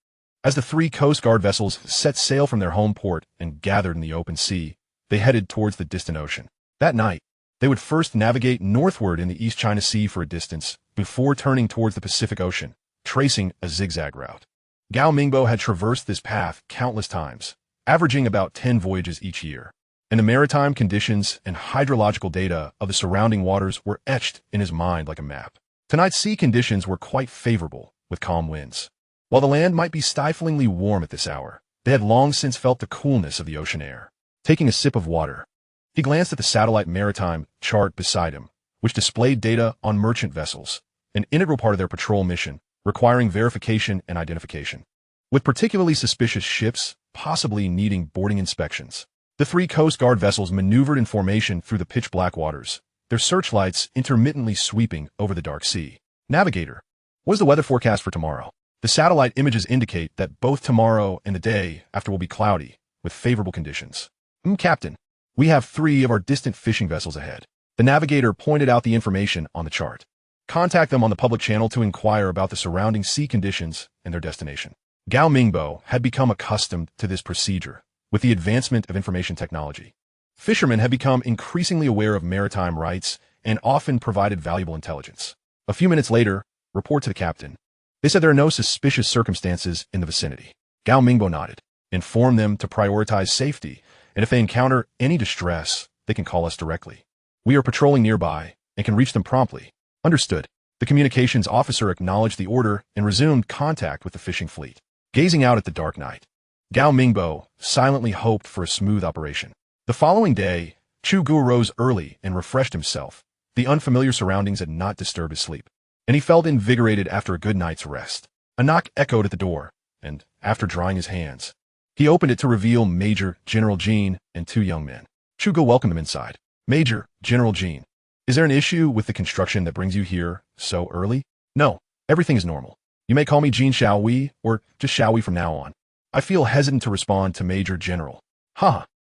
As the 3 Coast Guard vessels set sail from their home port and gathered in the open sea, they headed towards the distant ocean. That night, they would first navigate northward in the East China Sea for a distance before turning towards the Pacific Ocean, tracing a zigzag route. Gao Mingbo had traversed this path countless times, averaging about 10 voyages each year, and the maritime conditions and hydrological data of the surrounding waters were etched in his mind like a map. Tonight's sea conditions were quite favorable, with calm winds. While the land might be stiflingly warm at this hour, they had long since felt the coolness of the ocean air. Taking a sip of water, he glanced at the satellite maritime chart beside him, which displayed data on merchant vessels, an integral part of their patrol mission, requiring verification and identification. with particularly suspicious ships possibly needing boarding inspections. The three Coast Guard vessels maneuvered in formation through the pitch-black waters, their searchlights intermittently sweeping over the dark sea. Navigator, what is the weather forecast for tomorrow? The satellite images indicate that both tomorrow and the day after will be cloudy, with favorable conditions. Captain, we have 3 of our distant fishing vessels ahead. The navigator pointed out the information on the chart. Contact them on the public channel to inquire about the surrounding sea conditions and their destination. Gao Mingbo had become accustomed to this procedure with the advancement of information technology. Fishermen had become increasingly aware of maritime rights and often provided valuable intelligence. A few minutes later, report to the captain. They said there are no suspicious circumstances in the vicinity. Gao Mingbo nodded. Inform them to prioritize safety, and if they encounter any distress, they can call us directly. We are patrolling nearby and can reach them promptly. Understood. The communications officer acknowledged the order and resumed contact with the fishing fleet. Gazing out at the dark night, Gao Mingbo silently hoped for a smooth operation. The following day, Chu Ge rose early and refreshed himself. The unfamiliar surroundings had not disturbed his sleep, and he felt invigorated after a good night's rest. A knock echoed at the door, and, after drying his hands, he opened it to reveal Major General Jean and 2 young men. Chu Ge welcomed them inside. Major General Jean, is there an issue with the construction that brings you here so early? No, everything is normal. You may call me Jean Xiaowei, or just Xiaowei from now on. I feel hesitant to respond to Major General.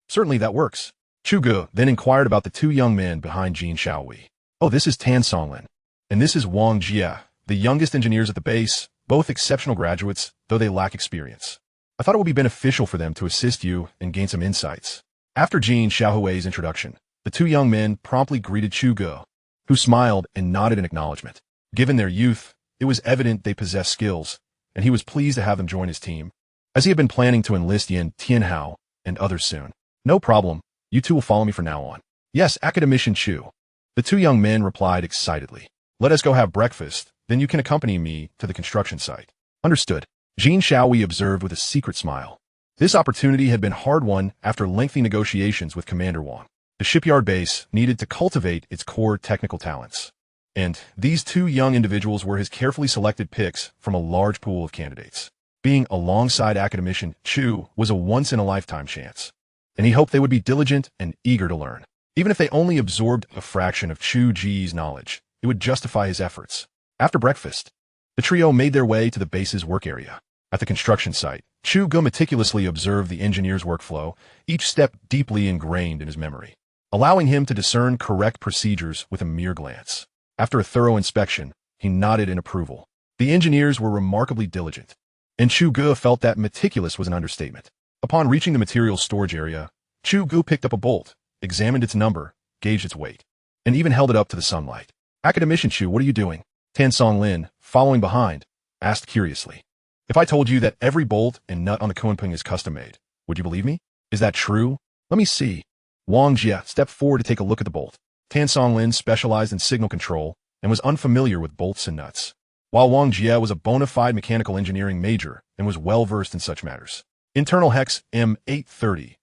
Certainly that works. Chu Ge then inquired about the 2 young men behind Jean Xiaowei. Oh, this is Tan Songlin, and this is Huaxia, the youngest engineers at the base, both exceptional graduates, though they lack experience. I thought it would be beneficial for them to assist you and gain some insights. After Jean Xiaowei's introduction, the 2 young men promptly greeted Chu Ge, who smiled and nodded in acknowledgement. Given their youth, it was evident they possessed skills, and he was pleased to have them join his team, as he had been planning to enlist Yin Tianhao and others soon. No problem, you 2 will follow me from now on. Yes, Academician Chu. The 2 young men replied excitedly. Let us go have breakfast, then you can accompany me to the construction site. Understood. Jean Xiaowei observed with a secret smile. This opportunity had been hard-won after lengthy negotiations with Commander Wang. The shipyard base needed to cultivate its core technical talents. And these 2 young individuals were his carefully selected picks from a large pool of candidates. Being alongside Academician Chu was a once-in-a-lifetime chance, and he hoped they would be diligent and eager to learn. Even if they only absorbed a fraction of Chu Ge's knowledge, it would justify his efforts. After breakfast, the trio made their way to the base's work area. At the construction site, Chu Ge meticulously observed the engineer's workflow, each step deeply ingrained in his memory, allowing him to discern correct procedures with a mere glance. After a thorough inspection, he nodded in approval. The engineers were remarkably diligent, and Chu Ge felt that meticulous was an understatement. Upon reaching the materials storage area, Chu Ge picked up a bolt, examined its number, gauged its weight, and even held it up to the sunlight. Academician Chu, what are you doing? Tan Songlin, following behind, asked curiously. If I told you that every bolt and nut on the Kunpeng is custom-made, would you believe me? Is that true? Let me see. Huaxia stepped forward to take a look at the bolt. Tan Songlin specialized in signal control and was unfamiliar with bolts and nuts, while Huaxia was a bona fide mechanical engineering major and was well-versed in such matters. Internal hex M830.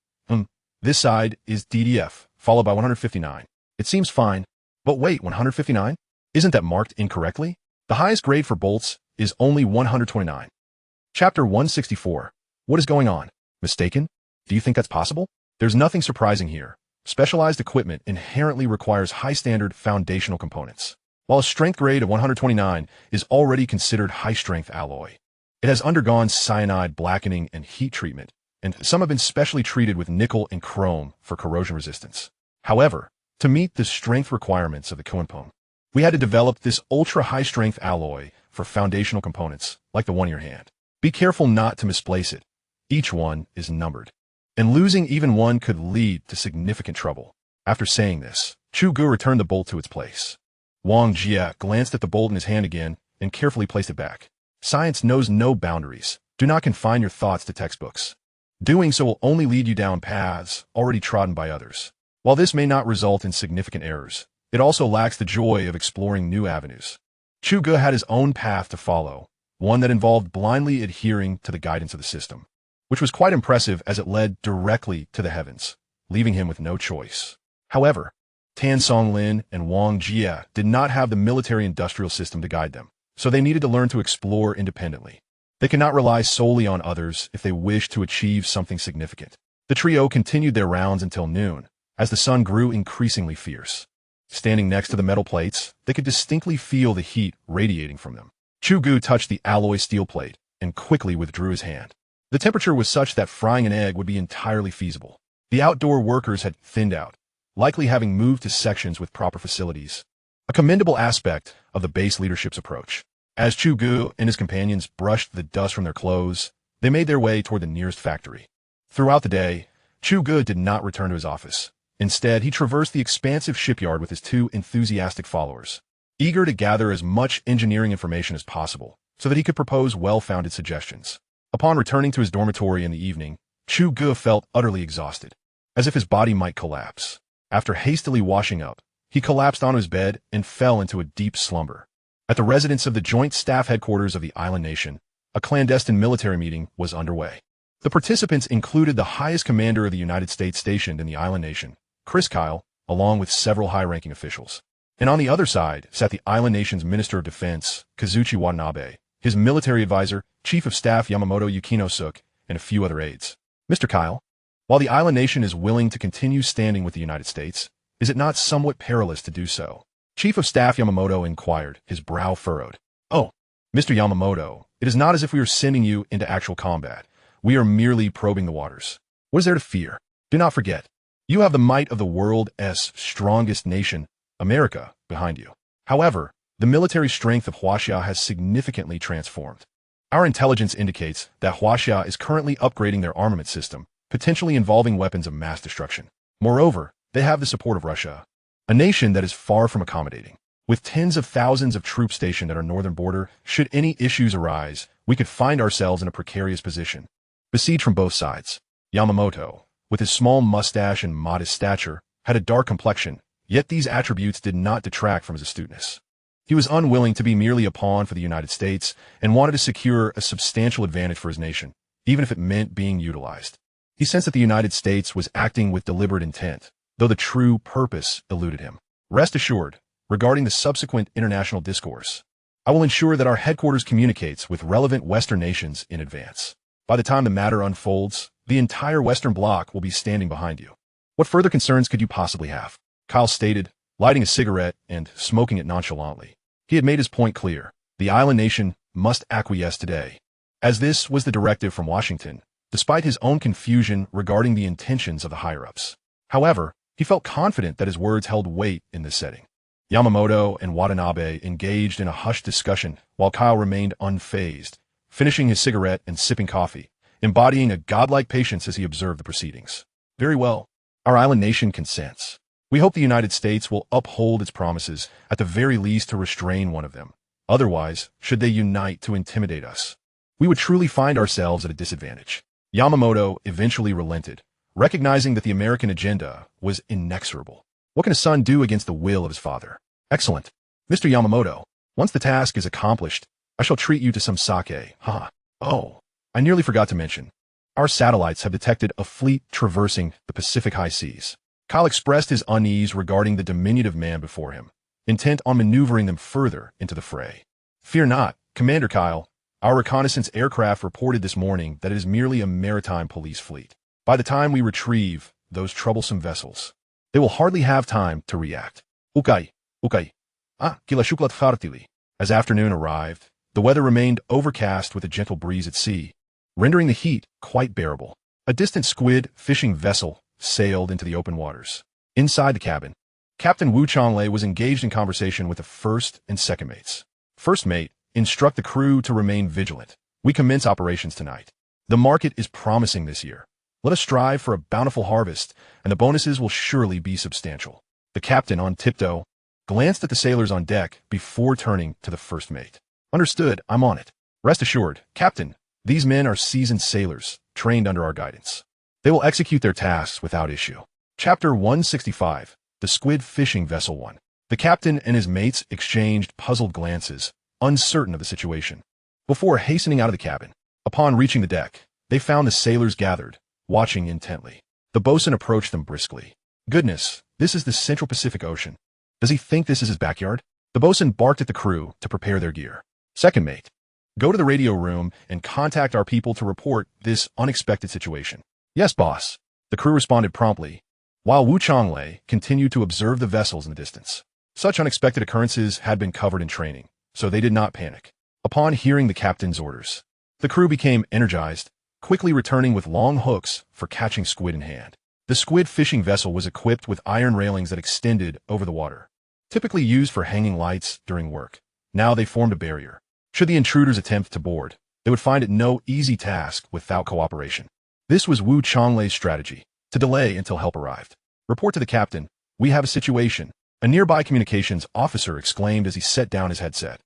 This side is DDF, followed by 159. It seems fine, but wait, 159? Isn't that marked incorrectly? The highest grade for bolts is only 129. Chapter 164. What is going on? Mistaken? Do you think that's possible? There's nothing surprising here. Specialized equipment inherently requires high-standard foundational components. While a strength grade of 129 is already considered high-strength alloy, it has undergone cyanide blackening and heat treatment, and some have been specially treated with nickel and chrome for corrosion resistance. However, to meet the strength requirements of the Kunpeng, we had to develop this ultra-high-strength alloy for foundational components, like the one in your hand. Be careful not to misplace it. Each one is numbered, and losing even one could lead to significant trouble. After saying this, Chu Ge returned the bolt to its place. Huaxia glanced at the bolt in his hand again and carefully placed it back. Science knows no boundaries. Do not confine your thoughts to textbooks. Doing so will only lead you down paths already trodden by others. While this may not result in significant errors, it also lacks the joy of exploring new avenues. Chu Ge had his own path to follow, one that involved blindly adhering to the guidance of the system, which was quite impressive as it led directly to the heavens, leaving him with no choice. However, Tan Songlin and Huaxia did not have the military-industrial system to guide them, so they needed to learn to explore independently. They cannot rely solely on others if they wish to achieve something significant. The trio continued their rounds until noon, as the sun grew increasingly fierce. Standing next to the metal plates, they could distinctly feel the heat radiating from them. Chu Ge touched the alloy steel plate and quickly withdrew his hand. The temperature was such that frying an egg would be entirely feasible. The outdoor workers had thinned out, likely having moved to sections with proper facilities, a commendable aspect of the base leadership's approach. As Chu Ge and his companions brushed the dust from their clothes, they made their way toward the nearest factory. Throughout the day, Chu Ge did not return to his office. Instead, he traversed the expansive shipyard with his two enthusiastic followers, eager to gather as much engineering information as possible so that he could propose well-founded suggestions. Upon returning to his dormitory in the evening, Chu Ge felt utterly exhausted, as if his body might collapse. After hastily washing up, he collapsed onto his bed and fell into a deep slumber. At the residence of the Joint Staff Headquarters of the island nation, a clandestine military meeting was underway. The participants included the highest commander of the United States stationed in the island nation, Chris Kyle, along with several high-ranking officials. And on the other side sat the island nation's Minister of Defense, Kazuchi Watanabe, his military advisor, Chief of Staff Yamamoto Yukino-suk, and a few other aides. Mr. Kyle, while the island nation is willing to continue standing with the United States, is it not somewhat perilous to do so? Chief of Staff Yamamoto inquired, his brow furrowed. Oh, Mr. Yamamoto, it is not as if we are sending you into actual combat. We are merely probing the waters. What is there to fear? Do not forget, you have the might of the world's strongest nation, America, behind you. However, the military strength of Huaxia has significantly transformed. Our intelligence indicates that Huaxia is currently upgrading their armament system, potentially involving weapons of mass destruction. Moreover, they have the support of Russia, a nation that is far from accommodating. With tens of thousands of troops stationed at our northern border, should any issues arise, we could find ourselves in a precarious position. Besieged from both sides, Yamamoto, with his small mustache and modest stature, had a dark complexion, yet these attributes did not detract from his astuteness. He was unwilling to be merely a pawn for the United States and wanted to secure a substantial advantage for his nation, even if it meant being utilized. He sensed that the United States was acting with deliberate intent, though the true purpose eluded him. Rest assured, regarding the subsequent international discourse, I will ensure that our headquarters communicates with relevant Western nations in advance. By the time the matter unfolds, the entire Western Bloc will be standing behind you. What further concerns could you possibly have? Kyle stated, lighting a cigarette and smoking it nonchalantly. He had made his point clear. The island nation must acquiesce today, as this was the directive from Washington, despite his own confusion regarding the intentions of the higher-ups. However, he felt confident that his words held weight in this setting. Yamamoto and Watanabe engaged in a hushed discussion while Kyle remained unfazed, finishing his cigarette and sipping coffee, embodying a godlike patience as he observed the proceedings. Very well. Our island nation consents. We hope the United States will uphold its promises, at the very least to restrain one of them. Otherwise, should they unite to intimidate us, we would truly find ourselves at a disadvantage. Yamamoto eventually relented, recognizing that the American agenda was inexorable. What can a son do against the will of his father? Excellent. Mr. Yamamoto, once the task is accomplished, I shall treat you to some sake. Haha. Oh, I nearly forgot to mention. Our satellites have detected a fleet traversing the Pacific high seas. Kyle expressed his unease regarding the diminutive man before him, intent on maneuvering them further into the fray. Fear not, Commander Kyle. Our reconnaissance aircraft reported this morning that it is merely a maritime police fleet. By the time we retrieve those troublesome vessels, they will hardly have time to react. Okay. Kila shuklat fartili. As afternoon arrived, the weather remained overcast with a gentle breeze at sea, rendering the heat quite bearable. A distant squid fishing vessel sailed into the open waters. Inside the cabin, Captain Wu Changlei was engaged in conversation with the first and second mates. First mate, instruct the crew to remain vigilant. We commence operations tonight. The market is promising this year. Let us strive for a bountiful harvest, and the bonuses will surely be substantial. The captain, on tiptoe, glanced at the sailors on deck before turning to the first mate. Understood, I'm on it. Rest assured, Captain, these men are seasoned sailors, trained under our guidance. They will execute their tasks without issue. Chapter 165, The Squid Fishing Vessel 1. The captain and his mates exchanged puzzled glances, uncertain of the situation, before hastening out of the cabin. Upon reaching the deck, they found the sailors gathered, watching intently. The bosun approached them briskly. Goodness, this is the Central Pacific Ocean. Does he think this is his backyard? The bosun barked at the crew to prepare their gear. Second mate, Go to the radio room and contact our people to report this unexpected situation. Yes, boss. The crew responded promptly, while Wu Changlei continued to observe the vessels in the distance. Such unexpected occurrences had been covered in training, so they did not panic. Upon hearing the captain's orders, the crew became energized, quickly returning with long hooks for catching squid in hand. The squid fishing vessel was equipped with iron railings that extended over the water, typically used for hanging lights during work. Now they formed a barrier. Should the intruders attempt to board, they would find it no easy task without cooperation. This was Wu Changlei's strategy, to delay until help arrived. Report to the captain, we have a situation. A nearby communications officer exclaimed as he set down his headset.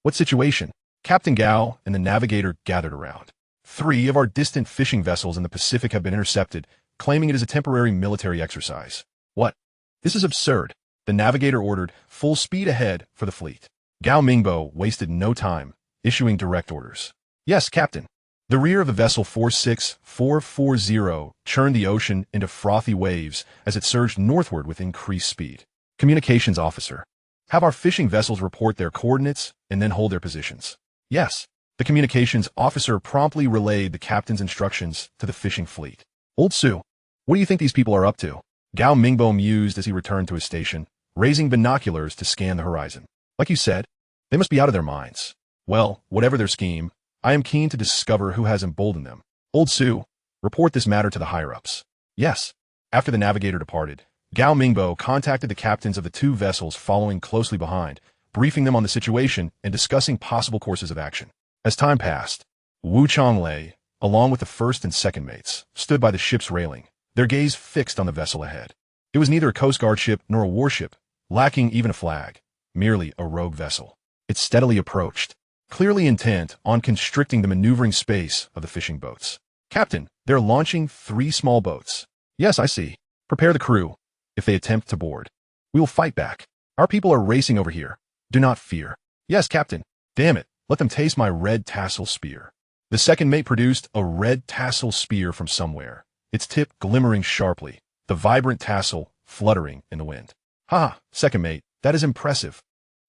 What situation? Captain Gao and the navigator gathered around. 3 of our distant fishing vessels in the Pacific have been intercepted, claiming it is a temporary military exercise. What? This is absurd. The navigator ordered full speed ahead for the fleet. Gao Mingbo wasted no time, issuing direct orders. Yes, Captain. The rear of the vessel 46440 churned the ocean into frothy waves as it surged northward with increased speed. Communications officer. Have our fishing vessels report their coordinates and then hold their positions. Yes. The communications officer promptly relayed the captain's instructions to the fishing fleet. Old Su, what do you think these people are up to? Gao Mingbo mused as he returned to his station, raising binoculars to scan the horizon. Like you said, they must be out of their minds. Well, whatever their scheme, I am keen to discover who has emboldened them. Old Su, report this matter to the higher-ups. Yes. After the navigator departed, Gao Mingbo contacted the captains of the 2 vessels following closely behind, briefing them on the situation and discussing possible courses of action. As time passed, Wu Changlei, along with the first and second mates, stood by the ship's railing, their gaze fixed on the vessel ahead. It was neither a Coast Guard ship nor a warship, lacking even a flag, merely a rogue vessel. It steadily approached, clearly intent on constricting the maneuvering space of the fishing boats. Captain, they're launching 3 small boats. Yes, I see. Prepare the crew. If they attempt to board, we will fight back. Our people are racing over here. Do not fear. Yes, Captain. Damn it, let them taste my red tassel spear. The second mate produced a red tassel spear from somewhere, its tip glimmering sharply, the vibrant tassel fluttering in the wind. Ha, second mate, that is impressive.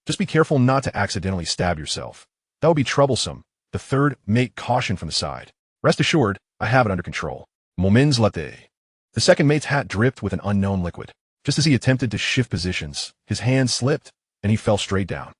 Just be careful not to accidentally stab yourself. That would be troublesome. The third mate cautioned from the side. Rest assured, I have it under control. Moments latte. The second mate's hat dripped with an unknown liquid. Just as he attempted to shift positions, his hand slipped, and he fell straight down.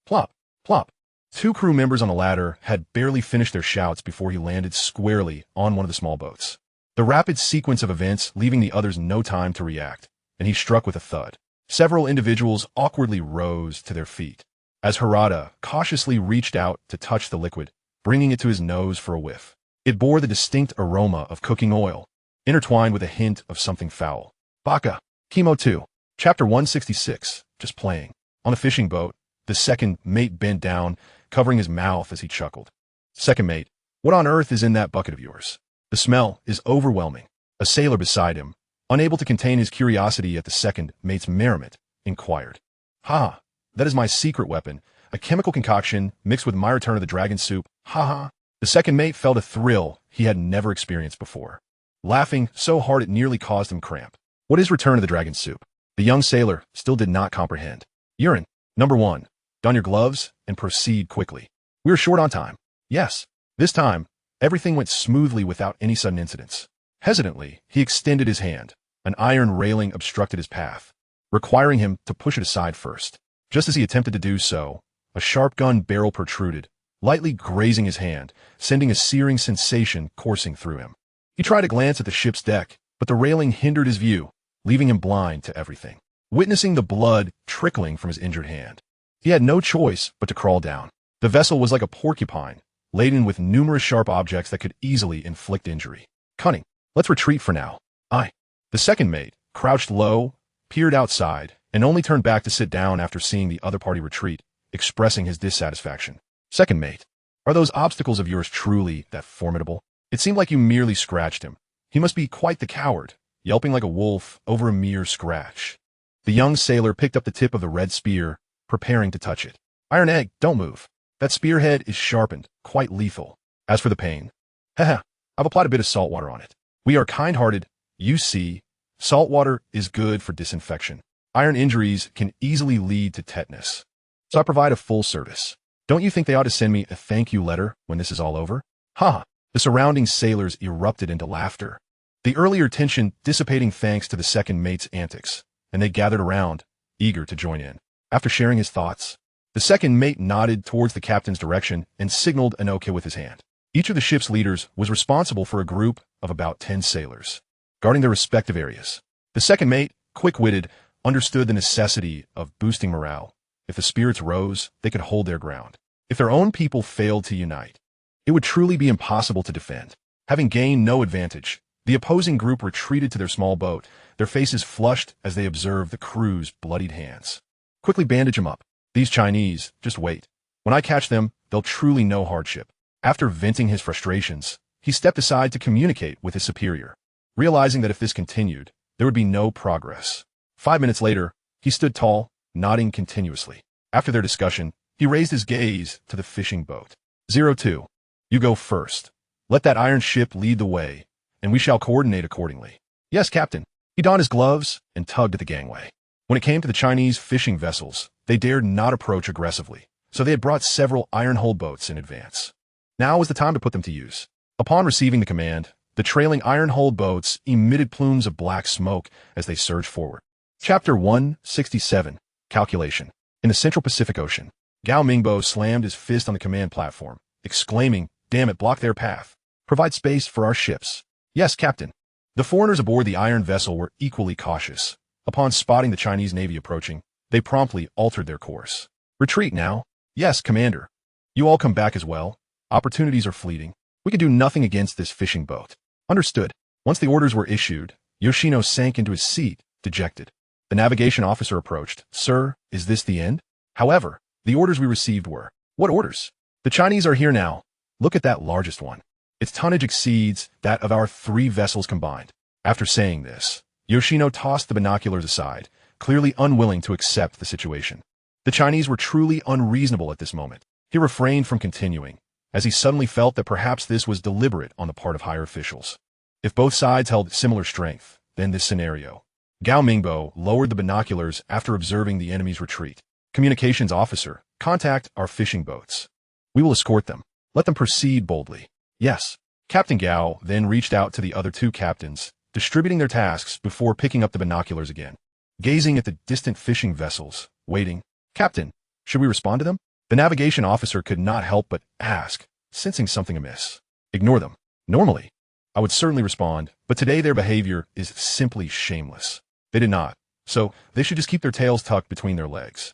Plop, plop. 2 crew members on a ladder had barely finished their shouts before he landed squarely on one of the small boats. The rapid sequence of events leaving the others no time to react, and he struck with a thud. Several individuals awkwardly rose to their feet, as Harada cautiously reached out to touch the liquid, bringing it to his nose for a whiff. It bore the distinct aroma of cooking oil, intertwined with a hint of something foul. Baka, Chemo 2, Chapter 166, just playing. On a fishing boat, the second mate bent down, covering his mouth as he chuckled. Second mate, what on earth is in that bucket of yours? The smell is overwhelming. A sailor beside him, unable to contain his curiosity at the second mate's merriment, inquired. Ha, that is my secret weapon, a chemical concoction mixed with my return of the dragon soup. Ha ha. The second mate felt a thrill he had never experienced before, laughing so hard it nearly caused him cramp. What is return of the dragon soup? The young sailor still did not comprehend. Urine. Number 1. Don your gloves and proceed quickly. We are short on time. Yes. This time, everything went smoothly without any sudden incidents. Hesitantly, he extended his hand. An iron railing obstructed his path, requiring him to push it aside first. Just as he attempted to do so, a sharp gun barrel protruded, lightly grazing his hand, sending a searing sensation coursing through him. He tried to glance at the ship's deck, but the railing hindered his view, leaving him blind to everything. Witnessing the blood trickling from his injured hand, he had no choice but to crawl down. The vessel was like a porcupine, laden with numerous sharp objects that could easily inflict injury. Cunning. Let's retreat for now. Aye. The second mate, crouched low, peered outside, and only turned back to sit down after seeing the other party retreat, expressing his dissatisfaction. Second mate, are those obstacles of yours truly that formidable? It seemed like you merely scratched him. He must be quite the coward, yelping like a wolf over a mere scratch. The young sailor picked up the tip of the red spear, preparing to touch it. Iron Egg, don't move. That spearhead is sharpened, quite lethal. As for the pain, haha, I've applied a bit of salt water on it. We are kind-hearted. You see, salt water is good for disinfection. Iron injuries can easily lead to tetanus, so I provide a full service. Don't you think they ought to send me a thank you letter when this is all over? Ha! The surrounding sailors erupted into laughter, the earlier tension dissipating thanks to the second mate's antics, and they gathered around, eager to join in. After sharing his thoughts, the second mate nodded towards the captain's direction and signaled an okay with his hand. Each of the ship's leaders was responsible for a group of about 10 sailors, guarding their respective areas. The second mate, quick-witted, understood the necessity of boosting morale. If the spirits rose, they could hold their ground. If their own people failed to unite, it would truly be impossible to defend. Having gained no advantage, the opposing group retreated to their small boat, their faces flushed as they observed the crew's bloodied hands. Quickly bandage them up. These Chinese, just wait. When I catch them, they'll truly know hardship. After venting his frustrations, he stepped aside to communicate with his superior, realizing that if this continued, there would be no progress. 5 minutes later, he stood tall, nodding continuously. After their discussion, he raised his gaze to the fishing boat. 02. You go first. Let that iron ship lead the way, and we shall coordinate accordingly. Yes, Captain. He donned his gloves and tugged at the gangway. When it came to the Chinese fishing vessels, they dared not approach aggressively, so they had brought several iron-hulled boats in advance. Now was the time to put them to use. Upon receiving the command, the trailing iron-hulled boats emitted plumes of black smoke as they surged forward. Chapter 167, Calculation. In the Central Pacific Ocean, Gao Mingbo slammed his fist on the command platform, exclaiming, "Damn it, block their path. Provide space for our ships." Yes, Captain. The foreigners aboard the iron vessel were equally cautious. Upon spotting the Chinese Navy approaching, they promptly altered their course. Retreat now. Yes, Commander. You all come back as well. Opportunities are fleeting. We can do nothing against this fishing boat. Understood. Once the orders were issued, Yoshino sank into his seat, dejected. The navigation officer approached. Sir, is this the end? However, the orders we received were. What orders? The Chinese are here now. Look at that largest one. Its tonnage exceeds that of our 3 vessels combined. After saying this, Yoshino tossed the binoculars aside, clearly unwilling to accept the situation. The Chinese were truly unreasonable at this moment. He refrained from continuing, as he suddenly felt that perhaps this was deliberate on the part of higher officials. If both sides held similar strength, then this scenario. Gao Mingbo lowered the binoculars after observing the enemy's retreat. Communications officer, contact our fishing boats. We will escort them. Let them proceed boldly. Yes. Captain Gao then reached out to the other 2 captains, distributing their tasks before picking up the binoculars again. Gazing at the distant fishing vessels, waiting. Captain, should we respond to them? The navigation officer could not help but ask, sensing something amiss. Ignore them. Normally, I would certainly respond, but today their behavior is simply shameless. They did not, so they should just keep their tails tucked between their legs.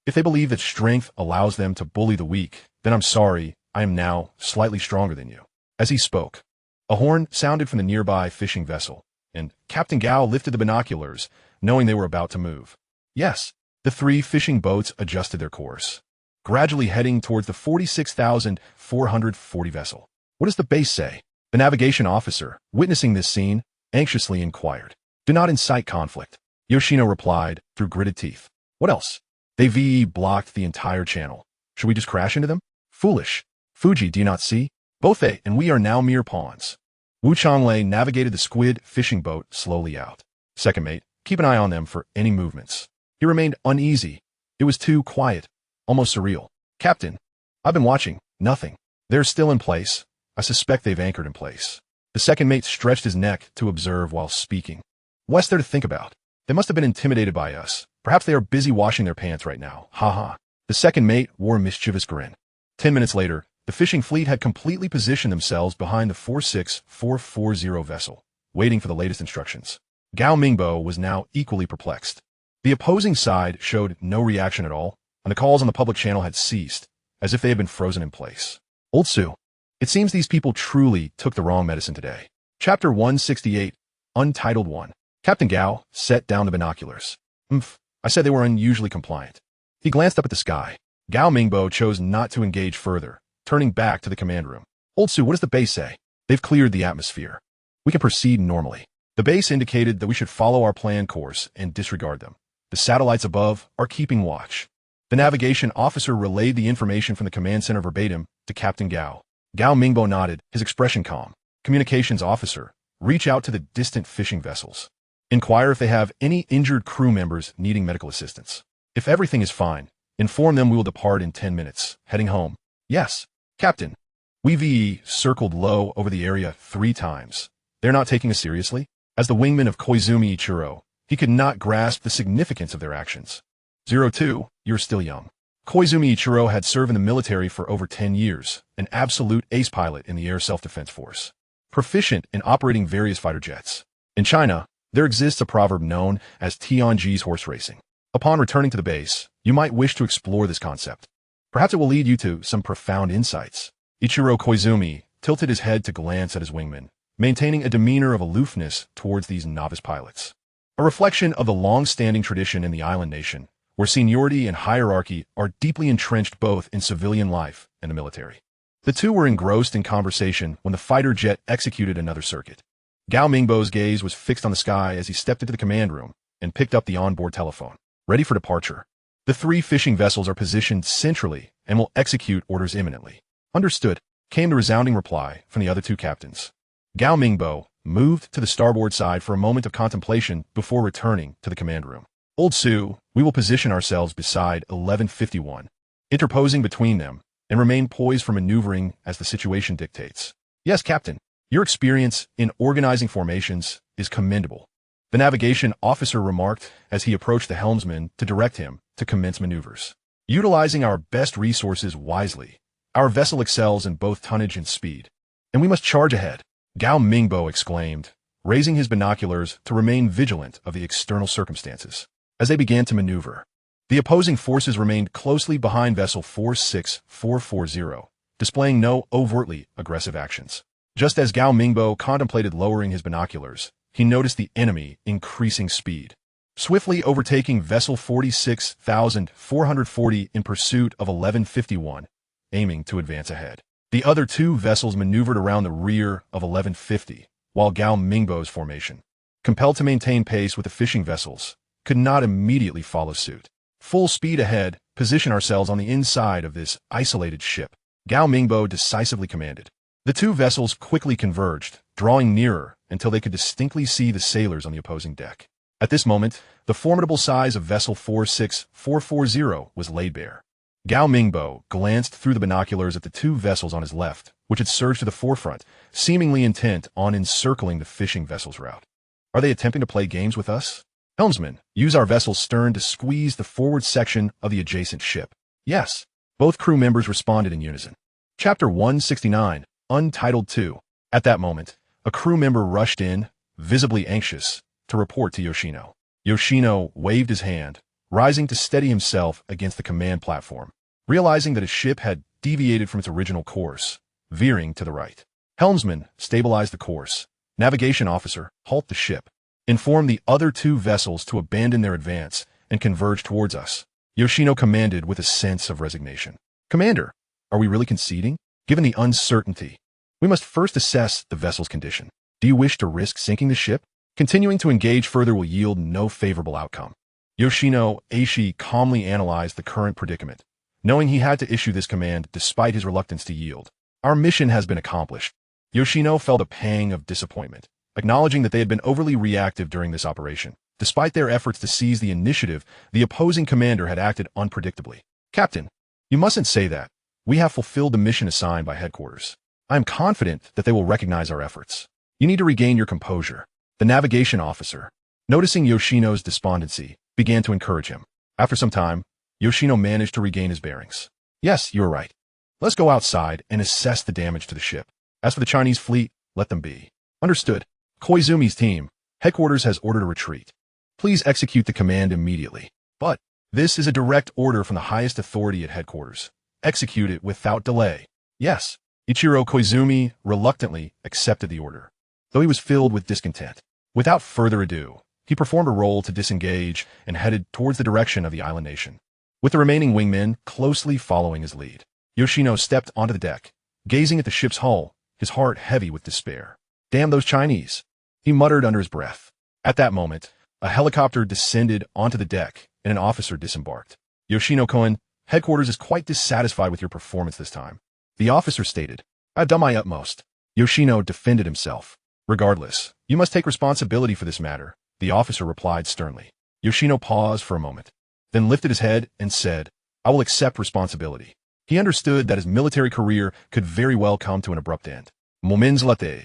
If they believe that strength allows them to bully the weak, then I'm sorry, I am now slightly stronger than you. As he spoke, a horn sounded from the nearby fishing vessel, and Captain Gao lifted the binoculars, knowing they were about to move. Yes, the 3 fishing boats adjusted their course, gradually heading towards the 46,440 vessel. What does the base say? The navigation officer, witnessing this scene, anxiously inquired. Do not incite conflict, Yoshino replied through gritted teeth. What else? They VE blocked the entire channel. Should we just crash into them? Foolish. Fuji, do you not see? Both they and we are now mere pawns. Wu Changlei navigated the squid fishing boat slowly out. Second mate, keep an eye on them for any movements. He remained uneasy. It was too quiet, almost surreal. Captain, I've been watching. Nothing. They're still in place. I suspect they've anchored in place. The second mate stretched his neck to observe while speaking. What's there to think about? They must have been intimidated by us. Perhaps they are busy washing their pants right now. Ha ha. The second mate wore a mischievous grin. 10 minutes later, the fishing fleet had completely positioned themselves behind the 46440 vessel, waiting for the latest instructions. Gao Mingbo was now equally perplexed. The opposing side showed no reaction at all, and the calls on the public channel had ceased, as if they had been frozen in place. Old Su. It seems these people truly took the wrong medicine today. Chapter 168, Untitled 1. Captain Gao set down the binoculars. I said they were unusually compliant. He glanced up at the sky. Gao Mingbo chose not to engage further, turning back to the command room. Old Su, what does the base say? They've cleared the atmosphere. We can proceed normally. The base indicated that we should follow our planned course and disregard them. The satellites above are keeping watch. The navigation officer relayed the information from the command center verbatim to Captain Gao. Gao Mingbo nodded, his expression calm. Communications officer, reach out to the distant fishing vessels. Inquire if they have any injured crew members needing medical assistance. If everything is fine, Inform them we will depart in 10 minutes. Heading home. Yes, Captain. We circled low over the area 3 times. They're not taking us seriously? As the wingman of Koizumi Ichiro, he could not grasp the significance of their actions. 02, you're still young. Koizumi Ichiro had served in the military for over 10 years, an absolute ace pilot in the Air Self-Defense Force. Proficient in operating various fighter jets. In China, there exists a proverb known as Tianji's horse racing. Upon returning to the base, you might wish to explore this concept. Perhaps it will lead you to some profound insights. Ichiro Koizumi tilted his head to glance at his wingman, maintaining a demeanor of aloofness towards these novice pilots. A reflection of the long-standing tradition in the island nation, where seniority and hierarchy are deeply entrenched both in civilian life and the military. The two were engrossed in conversation when the fighter jet executed another circuit. Gao Mingbo's gaze was fixed on the sky as he stepped into the command room and picked up the onboard telephone. Ready for departure. The 3 fishing vessels are positioned centrally and will execute orders imminently. Understood, came the resounding reply from the other 2 captains. Gao Mingbo moved to the starboard side for a moment of contemplation before returning to the command room. Old Su, we will position ourselves beside 1151, interposing between them, and remain poised for maneuvering as the situation dictates. Yes, Captain. Your experience in organizing formations is commendable, the navigation officer remarked as he approached the helmsman to direct him to commence maneuvers. Utilizing our best resources wisely, our vessel excels in both tonnage and speed, and we must charge ahead, Gao Mingbo exclaimed, raising his binoculars to remain vigilant of the external circumstances. As they began to maneuver, the opposing forces remained closely behind vessel 46440, displaying no overtly aggressive actions. Just as Gao Mingbo contemplated lowering his binoculars, he noticed the enemy increasing speed, swiftly overtaking vessel 46,440 in pursuit of 1151, aiming to advance ahead. The other 2 vessels maneuvered around the rear of 1150, while Gao Mingbo's formation, compelled to maintain pace with the fishing vessels, could not immediately follow suit. Full speed ahead, position ourselves on the inside of this isolated ship, Gao Mingbo decisively commanded. The 2 vessels quickly converged, drawing nearer until they could distinctly see the sailors on the opposing deck. At this moment, the formidable size of vessel 46440 was laid bare. Gao Mingbo glanced through the binoculars at the 2 vessels on his left, which had surged to the forefront, seemingly intent on encircling the fishing vessel's route. Are they attempting to play games with us? Helmsman, use our vessel's stern to squeeze the forward section of the adjacent ship. Yes. Both crew members responded in unison. Chapter 169. Untitled 2. At that moment, a crew member rushed in, visibly anxious, to report to Yoshino. Yoshino waved his hand, rising to steady himself against the command platform, realizing that his ship had deviated from its original course, veering to the right. Helmsman, stabilize the course. Navigation officer, halt the ship. Inform the other 2 vessels to abandon their advance and converge towards us. Yoshino commanded with a sense of resignation. Commander, are we really conceding? Given the uncertainty, we must first assess the vessel's condition. Do you wish to risk sinking the ship? Continuing to engage further will yield no favorable outcome. Yoshino Aishi calmly analyzed the current predicament, knowing he had to issue this command despite his reluctance to yield. Our mission has been accomplished. Yoshino felt a pang of disappointment, acknowledging that they had been overly reactive during this operation. Despite their efforts to seize the initiative, the opposing commander had acted unpredictably. Captain, you mustn't say that. We have fulfilled the mission assigned by headquarters. I am confident that they will recognize our efforts. You need to regain your composure. The navigation officer, noticing Yoshino's despondency, began to encourage him. After some time, Yoshino managed to regain his bearings. Yes, you are right. Let's go outside and assess the damage to the ship. As for the Chinese fleet, let them be. Understood. Koizumi's team, headquarters has ordered a retreat. Please execute the command immediately. But this is a direct order from the highest authority at headquarters. Execute it without delay. Yes. Ichiro Koizumi reluctantly accepted the order, though he was filled with discontent. Without further ado, he performed a roll to disengage and headed towards the direction of the island nation, with the remaining wingmen closely following his lead. Yoshino stepped onto the deck, gazing at the ship's hull, his heart heavy with despair. Damn those Chinese, he muttered under his breath. At that moment, a helicopter descended onto the deck and an officer disembarked. Yoshino-kun, headquarters is quite dissatisfied with your performance this time. The officer stated, I've done my utmost. Yoshino defended himself. Regardless, you must take responsibility for this matter, the officer replied sternly. Yoshino paused for a moment, then lifted his head and said, I will accept responsibility. He understood that his military career could very well come to an abrupt end. Moments later,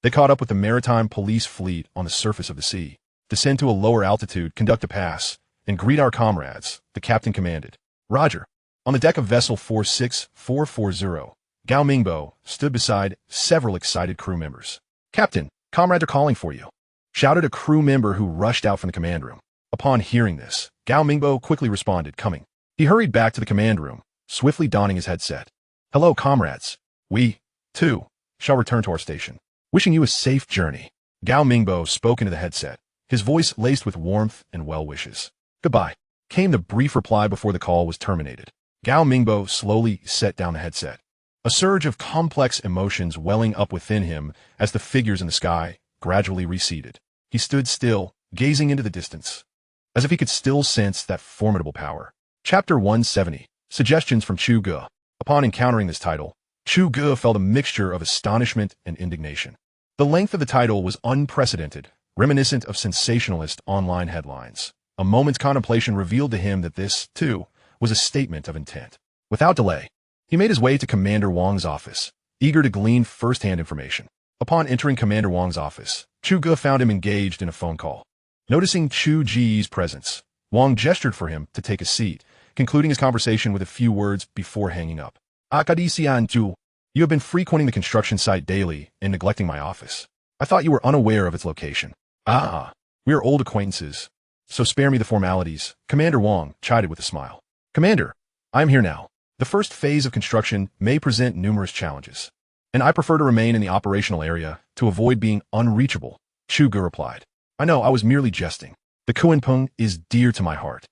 they caught up with the maritime police fleet on the surface of the sea. Descend to a lower altitude, conduct a pass, and greet our comrades, the captain commanded. Roger. On the deck of vessel 46440, Gao Mingbo stood beside several excited crew members. Captain, comrades are calling for you, shouted a crew member who rushed out from the command room. Upon hearing this, Gao Mingbo quickly responded, coming. He hurried back to the command room, swiftly donning his headset. Hello, comrades. We, too, shall return to our station. Wishing you a safe journey. Gao Mingbo spoke into the headset, his voice laced with warmth and well wishes. Goodbye, came the brief reply before the call was terminated. Gao Mingbo slowly set down the headset, a surge of complex emotions welling up within him as the figures in the sky gradually receded. He stood still, gazing into the distance, as if he could still sense that formidable power. Chapter 170, Suggestions from Chu Ge. Upon encountering this title, Chu Ge felt a mixture of astonishment and indignation. The length of the title was unprecedented, reminiscent of sensationalist online headlines. A moment's contemplation revealed to him that this, too, was a statement of intent. Without delay, he made his way to Commander Wang's office, eager to glean first-hand information. Upon entering Commander Wang's office, Chu Ge found him engaged in a phone call. Noticing Chu Ge's presence, Wang gestured for him to take a seat, concluding his conversation with a few words before hanging up. Academician Chu, you have been frequenting the construction site daily and neglecting my office. I thought you were unaware of its location. We are old acquaintances, so spare me the formalities, Commander Wang chided with a smile. Commander, I am here now. The first phase of construction may present numerous challenges, and I prefer to remain in the operational area to avoid being unreachable, Chu Ge replied. I know, I was merely jesting. The Kuanpeng is dear to my heart.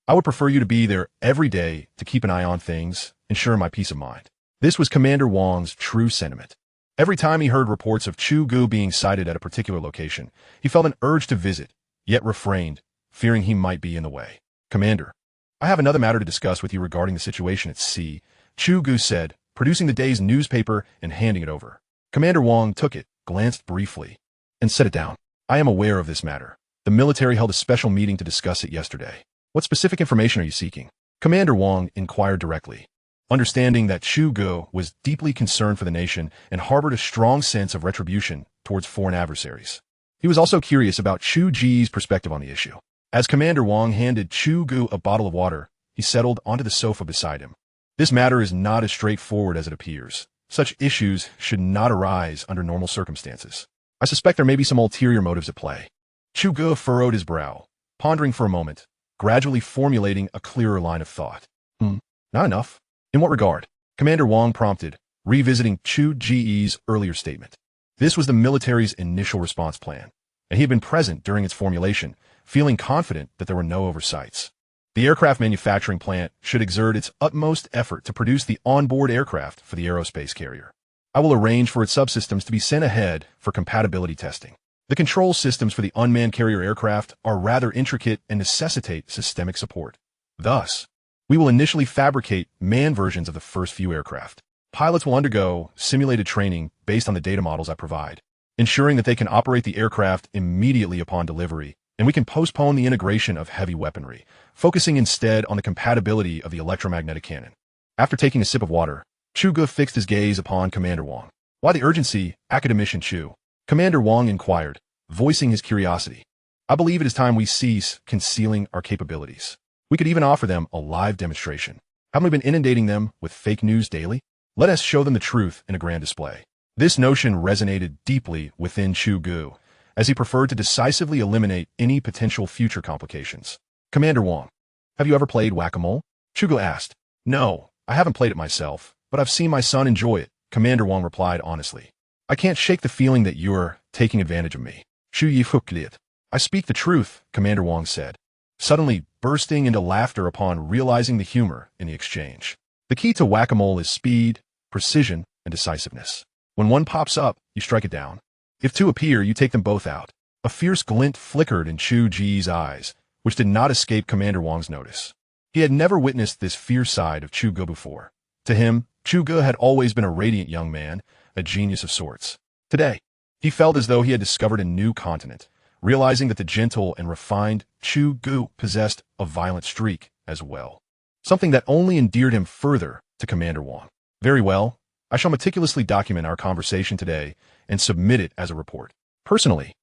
I would prefer you to be there every day to keep an eye on things, ensure my peace of mind. This was Commander Wang's true sentiment. Every time he heard reports of Chu Ge being sighted at a particular location, he felt an urge to visit, yet refrained, fearing he might be in the way. Commander, I have another matter to discuss with you regarding the situation at sea, Chu Ge said, producing the day's newspaper and handing it over. Commander Wang took it, glanced briefly, and set it down. I am aware of this matter. The military held a special meeting to discuss it yesterday. What specific information are you seeking? Commander Wang inquired directly, understanding that Chu Ge was deeply concerned for the nation and harbored a strong sense of retribution towards foreign adversaries. He was also curious about Chu Ge's perspective on the issue. As Commander Wang handed Chu Ge a bottle of water, he settled onto the sofa beside him. This matter is not as straightforward as it appears. Such issues should not arise under normal circumstances. I suspect there may be some ulterior motives at play. Chu Ge furrowed his brow, pondering for a moment, gradually formulating a clearer line of thought. Not enough? In what regard? Commander Wang prompted, revisiting Chu Ge's earlier statement. This was the military's initial response plan, and he had been present during its formulation, feeling confident that there were no oversights. The aircraft manufacturing plant should exert its utmost effort to produce the onboard aircraft for the aerospace carrier. I will arrange for its subsystems to be sent ahead for compatibility testing. The control systems for the unmanned carrier aircraft are rather intricate and necessitate systemic support. Thus, we will initially fabricate manned versions of the first few aircraft. Pilots will undergo simulated training based on the data models I provide, ensuring that they can operate the aircraft immediately upon delivery, and we can postpone the integration of heavy weaponry, focusing instead on the compatibility of the electromagnetic cannon. After taking a sip of water, Chu Ge fixed his gaze upon Commander Wang. Why the urgency, Academician Chu? Commander Wang inquired, voicing his curiosity. I believe it is time we cease concealing our capabilities. We could even offer them a live demonstration. Haven't we been inundating them with fake news daily? Let us show them the truth in a grand display. This notion resonated deeply within Chu Ge, as he preferred to decisively eliminate any potential future complications. Commander Wang, have you ever played whack-a-mole? Chu Ge asked. No, I haven't played it myself, but I've seen my son enjoy it, Commander Wang replied honestly. I can't shake the feeling that you're taking advantage of me. Chu Ye Fukliet. I speak the truth, Commander Wang said, suddenly bursting into laughter upon realizing the humor in the exchange. The key to whack-a-mole is speed, precision, and decisiveness. When one pops up, you strike it down. If two appear, you take them both out. A fierce glint flickered in Chu Ge's eyes, which did not escape Commander Wang's notice. He had never witnessed this fierce side of Chu Ge before. To him, Chu Ge had always been a radiant young man, a genius of sorts. Today, he felt as though he had discovered a new continent, realizing that the gentle and refined Chu Ge possessed a violent streak as well. something that only endeared him further to Commander Wang. Very well, I shall meticulously document our conversation today and submit it as a report. Personally,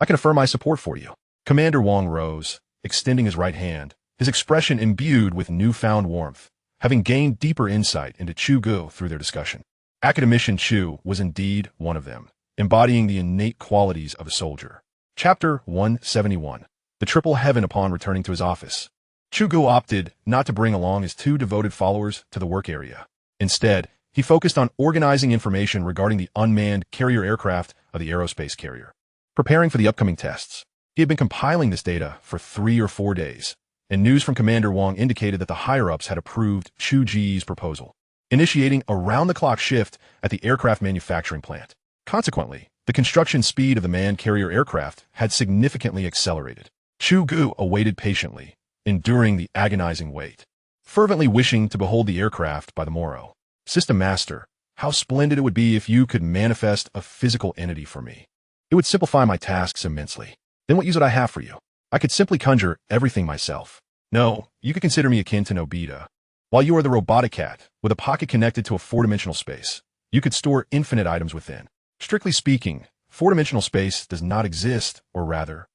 I can affirm my support for you. Commander Wang rose, extending his right hand, his expression imbued with newfound warmth, having gained deeper insight into Chu Ge through their discussion. Academician Chu was indeed one of them, embodying the innate qualities of a soldier. Chapter 171. The Triple Heaven. Upon returning to his office, Chu Ge opted not to bring along his two devoted followers to the work area. Instead, he focused on organizing information regarding the unmanned carrier aircraft of the Aerospace carrier. Preparing for the upcoming tests, he had been compiling this data for 3 or 4 days, and news from Commander Wang indicated that the higher-ups had approved Chu Ge's proposal, initiating a round-the-clock shift at the aircraft manufacturing plant. Consequently, the construction speed of the manned carrier aircraft had significantly accelerated. Chu Ge awaited patiently, enduring the agonizing wait, fervently wishing to behold the aircraft by the morrow. System Master, how splendid it would be if you could manifest a physical entity for me. It would simplify my tasks immensely. Then what use would I have for you? I could simply conjure everything myself. No, you could consider me akin to Nobita. While you are the robotic cat, with a pocket connected to a 4-dimensional space, you could store infinite items within. Strictly speaking, 4-dimensional space does not exist, or rather,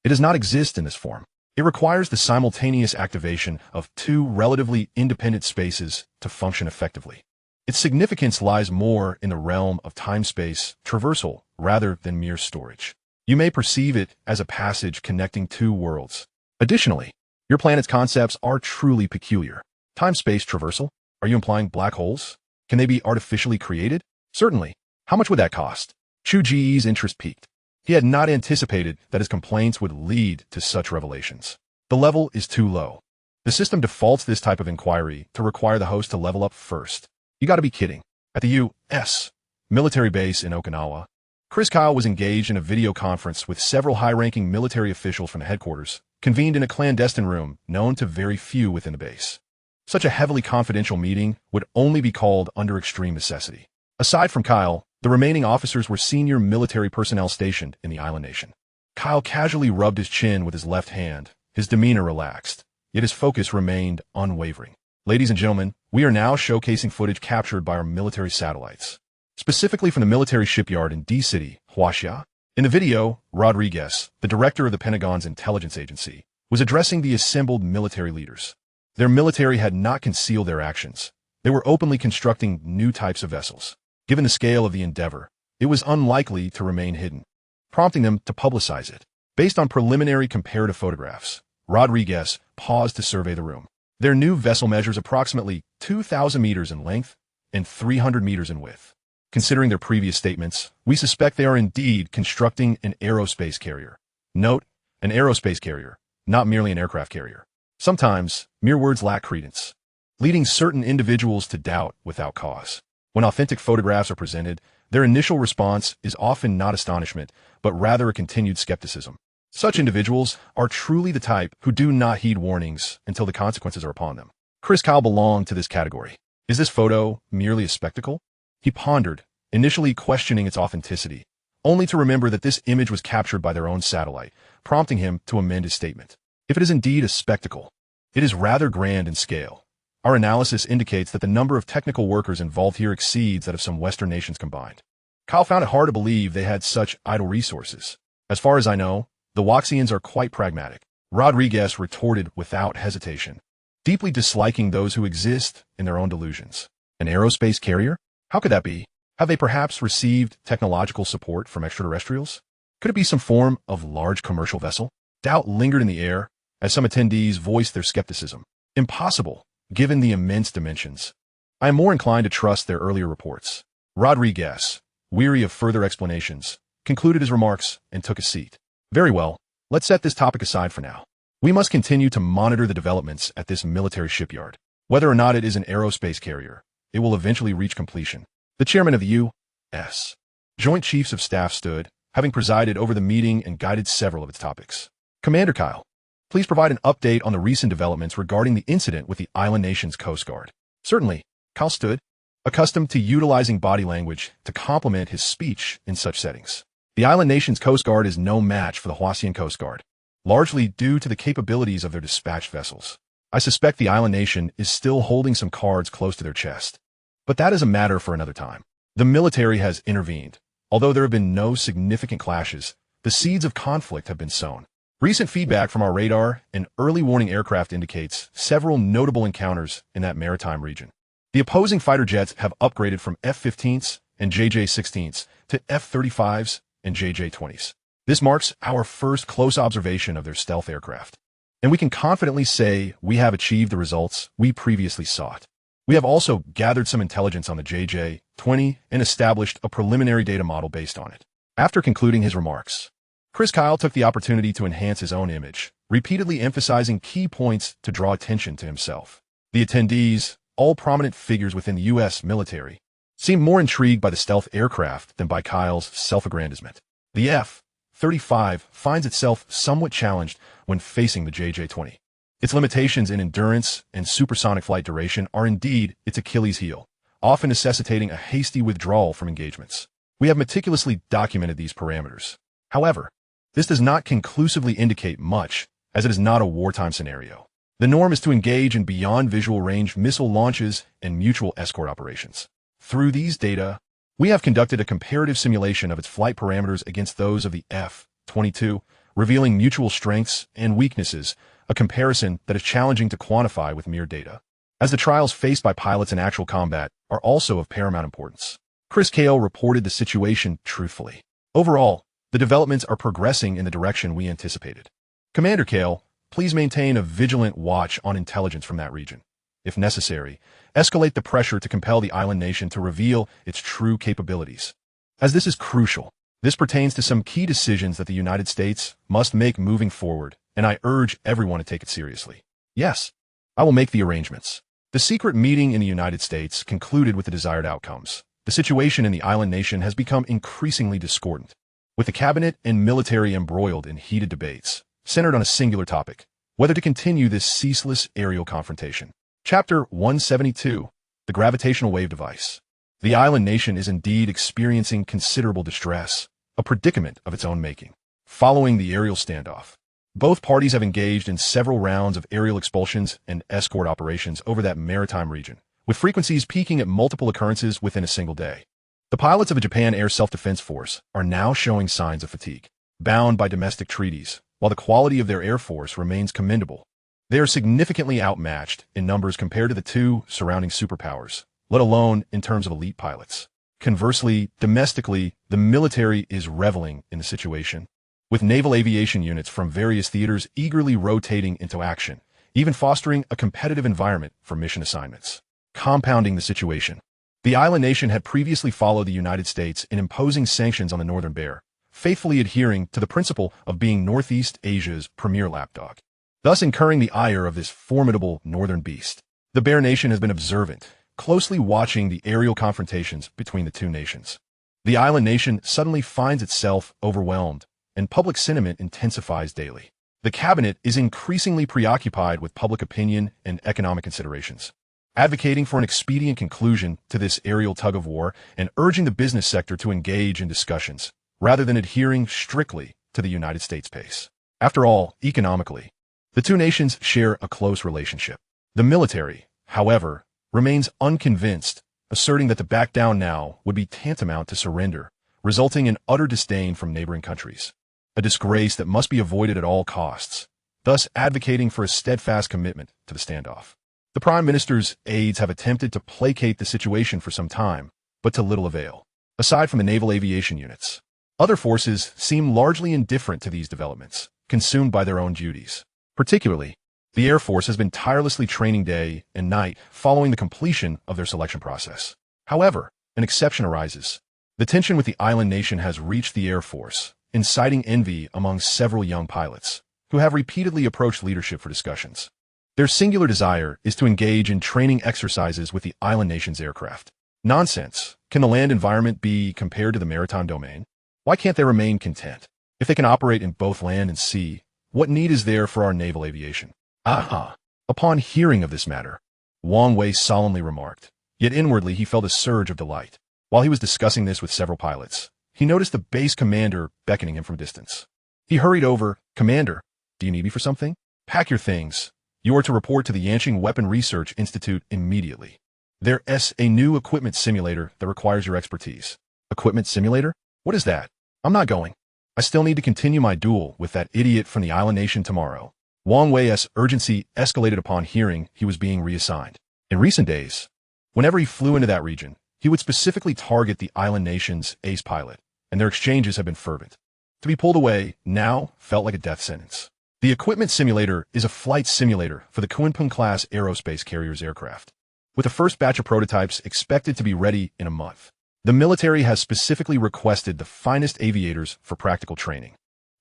it does not exist in this form. It requires the simultaneous activation of 2 relatively independent spaces to function effectively. Its significance lies more in the realm of time-space traversal rather than mere storage. You may perceive it as a passage connecting 2 worlds. Additionally, your planet's concepts are truly peculiar. Time-space traversal? Are you implying black holes? Can they be artificially created? Certainly. How much would that cost? Chu Ge's interest piqued. He had not anticipated that his complaints would lead to such revelations. The level is too low. The system defaults this type of inquiry to require the host to level up first. You gotta be kidding. At the U.S. military base in Okinawa, Chris Kyle was engaged in a video conference with several high-ranking military officials from the headquarters, convened in a clandestine room known to very few within the base. Such a heavily confidential meeting would only be called under extreme necessity. Aside from Kyle, the remaining officers were senior military personnel stationed in the island nation. Kyle casually rubbed his chin with his left hand, his demeanor relaxed, yet his focus remained unwavering. Ladies and gentlemen, we are now showcasing footage captured by our military satellites, specifically from the military shipyard in D-City, Huaxia. In the video, Rodriguez, the director of the Pentagon's intelligence agency, was addressing the assembled military leaders. Their military had not concealed their actions. They were openly constructing new types of vessels. Given the scale of the endeavor, it was unlikely to remain hidden, prompting them to publicize it. Based on preliminary comparative photographs, Rodriguez paused to survey the room. Their new vessel measures approximately 2,000 meters in length and 300 meters in width. Considering their previous statements, we suspect they are indeed constructing an aerospace carrier. Note, an aerospace carrier, not merely an aircraft carrier. Sometimes, mere words lack credence, leading certain individuals to doubt without cause. When authentic photographs are presented, their initial response is often not astonishment, but rather a continued skepticism. Such individuals are truly the type who do not heed warnings until the consequences are upon them. Chris Kyle belonged to this category. Is this photo merely a spectacle? He pondered, initially questioning its authenticity, only to remember that this image was captured by their own satellite, prompting him to amend his statement. If it is indeed a spectacle, it is rather grand in scale. Our analysis indicates that the number of technical workers involved here exceeds that of some Western nations combined. Kyle found it hard to believe they had such idle resources. As far as I know, the Huaxians are quite pragmatic. Rodriguez retorted without hesitation, deeply disliking those who exist in their own delusions. An aerospace carrier? How could that be? Have they perhaps received technological support from extraterrestrials? Could it be some form of large commercial vessel? Doubt lingered in the air as some attendees voiced their skepticism. Impossible, given the immense dimensions. I am more inclined to trust their earlier reports. Rodriguez, weary of further explanations, concluded his remarks and took a seat. Very well, let's set this topic aside for now. We must continue to monitor the developments at this military shipyard. Whether or not it is an aerospace carrier, it will eventually reach completion. The chairman of the U.S. Joint Chiefs of Staff stood, having presided over the meeting and guided several of its topics. Commander Kyle, please provide an update on the recent developments regarding the incident with the island nation's Coast Guard. Certainly, Kyle stood, accustomed to utilizing body language to complement his speech in such settings. The island nation's Coast Guard is no match for the Huaxian Coast Guard, largely due to the capabilities of their dispatched vessels. I suspect the island nation is still holding some cards close to their chest. But that is a matter for another time. The military has intervened. Although there have been no significant clashes, the seeds of conflict have been sown. Recent feedback from our radar and early warning aircraft indicates several notable encounters in that maritime region. The opposing fighter jets have upgraded from F-15s and JJ-16s to F-35s and JJ-20s. This marks our first close observation of their stealth aircraft. And we can confidently say we have achieved the results we previously sought. We have also gathered some intelligence on the JJ-20 and established a preliminary data model based on it. After concluding his remarks, Chris Kyle took the opportunity to enhance his own image, repeatedly emphasizing key points to draw attention to himself. The attendees, all prominent figures within the U.S. military, seemed more intrigued by the stealth aircraft than by Kyle's self-aggrandizement. The F-35 finds itself somewhat challenged when facing the JJ-20. Its limitations in endurance and supersonic flight duration are indeed its Achilles heel, often necessitating a hasty withdrawal from engagements. We have meticulously documented these parameters. However, this does not conclusively indicate much, as it is not a wartime scenario. The norm is to engage in beyond visual range missile launches and mutual escort operations. Through these data, we have conducted a comparative simulation of its flight parameters against those of the F-22, revealing mutual strengths and weaknesses, a comparison that is challenging to quantify with mere data, as the trials faced by pilots in actual combat are also of paramount importance. Chris Kale reported the situation truthfully. Overall, the developments are progressing in the direction we anticipated. Commander Kale, please maintain a vigilant watch on intelligence from that region. If necessary, escalate the pressure to compel the island nation to reveal its true capabilities. As this is crucial, this pertains to some key decisions that the United States must make moving forward, and I urge everyone to take it seriously. Yes, I will make the arrangements. The secret meeting in the United States concluded with the desired outcomes. The situation in the island nation has become increasingly discordant, with the cabinet and military embroiled in heated debates, centered on a singular topic: whether to continue this ceaseless aerial confrontation. Chapter 172, The Gravitational Wave Device. The island nation is indeed experiencing considerable distress, a predicament of its own making. Following the aerial standoff, both parties have engaged in several rounds of aerial expulsions and escort operations over that maritime region, with frequencies peaking at multiple occurrences within a single day. The pilots of a Japan Air Self-Defense Force are now showing signs of fatigue, bound by domestic treaties, while the quality of their air force remains commendable. They are significantly outmatched in numbers compared to the two surrounding superpowers, let alone in terms of elite pilots. Conversely, domestically, the military is reveling in the situation, with naval aviation units from various theaters eagerly rotating into action, even fostering a competitive environment for mission assignments. Compounding the situation, the island nation had previously followed the United States in imposing sanctions on the Northern Bear, faithfully adhering to the principle of being Northeast Asia's premier lapdog, thus incurring the ire of this formidable northern beast. The Bear Nation has been observant, closely watching the aerial confrontations between the two nations. The island nation suddenly finds itself overwhelmed, and public sentiment intensifies daily. The cabinet is increasingly preoccupied with public opinion and economic considerations, advocating for an expedient conclusion to this aerial tug-of-war and urging the business sector to engage in discussions, rather than adhering strictly to the United States pace. After all, economically, the two nations share a close relationship. The military, however, remains unconvinced, asserting that to back down now would be tantamount to surrender, resulting in utter disdain from neighboring countries, a disgrace that must be avoided at all costs, thus advocating for a steadfast commitment to the standoff. The Prime Minister's aides have attempted to placate the situation for some time, but to little avail. Aside from the naval aviation units, other forces seem largely indifferent to these developments, consumed by their own duties. Particularly, the Air Force has been tirelessly training day and night following the completion of their selection process. However, an exception arises. The tension with the island nation has reached the Air Force, inciting envy among several young pilots, who have repeatedly approached leadership for discussions. Their singular desire is to engage in training exercises with the island nation's aircraft. Nonsense. Can the land environment be compared to the maritime domain? Why can't they remain content? If they can operate in both land and sea, what need is there for our naval aviation? Aha! Upon hearing of this matter, Wang Wei solemnly remarked, yet inwardly he felt a surge of delight. While he was discussing this with several pilots, he noticed the base commander beckoning him from a distance. He hurried over. "Commander, do you need me for something?" "Pack your things. You are to report to the Yanqing Weapon Research Institute immediately. There's a new equipment simulator that requires your expertise. Equipment simulator? What is that? I'm not going. I still need to continue my duel with that idiot from the island nation tomorrow. Wang Wei's urgency escalated upon hearing he was being reassigned. In recent days, whenever he flew into that region, he would specifically target the island nation's ace pilot, and their exchanges have been fervent. To be pulled away now felt like a death sentence. The equipment simulator is a flight simulator for the Kunpeng-class aerospace carrier's aircraft, with the first batch of prototypes expected to be ready in a month. The military has specifically requested the finest aviators for practical training.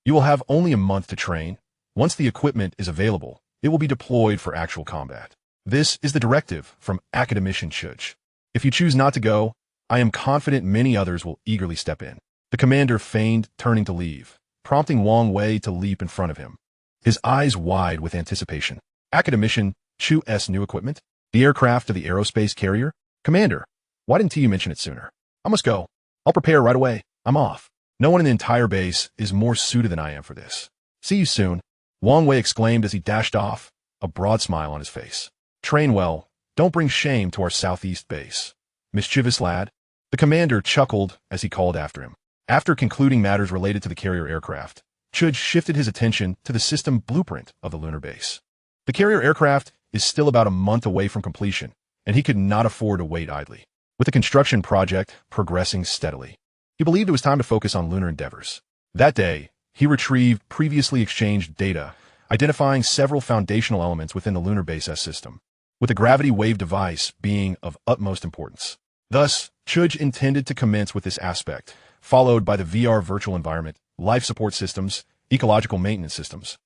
You will have only a month to train. Once the equipment is available, it will be deployed for actual combat. This is the directive from Academician Chu Ge. If you choose not to go, I am confident many others will eagerly step in. The commander feigned turning to leave, prompting Wang Wei to leap in front of him, his eyes wide with anticipation. Academician Chu's new equipment? The aircraft of the aerospace carrier? Commander, why didn't you mention it sooner? I must go. I'll prepare right away. I'm off. No one in the entire base is more suited than I am for this. See you soon, Wang Wei exclaimed as he dashed off, a broad smile on his face. Train well. Don't bring shame to our southeast base. Mischievous lad. The commander chuckled as he called after him. After concluding matters related to the carrier aircraft, Chu Ge shifted his attention to the system blueprint of the lunar base. The carrier aircraft is still about a month away from completion, and he could not afford to wait idly. With the construction project progressing steadily, he believed it was time to focus on lunar endeavors. That day, he retrieved previously exchanged data, identifying several foundational elements within the lunar base S system, with the gravity wave device being of utmost importance. Thus, Chu Ge intended to commence with this aspect, followed by the VR virtual environment, life support systems, ecological maintenance systems,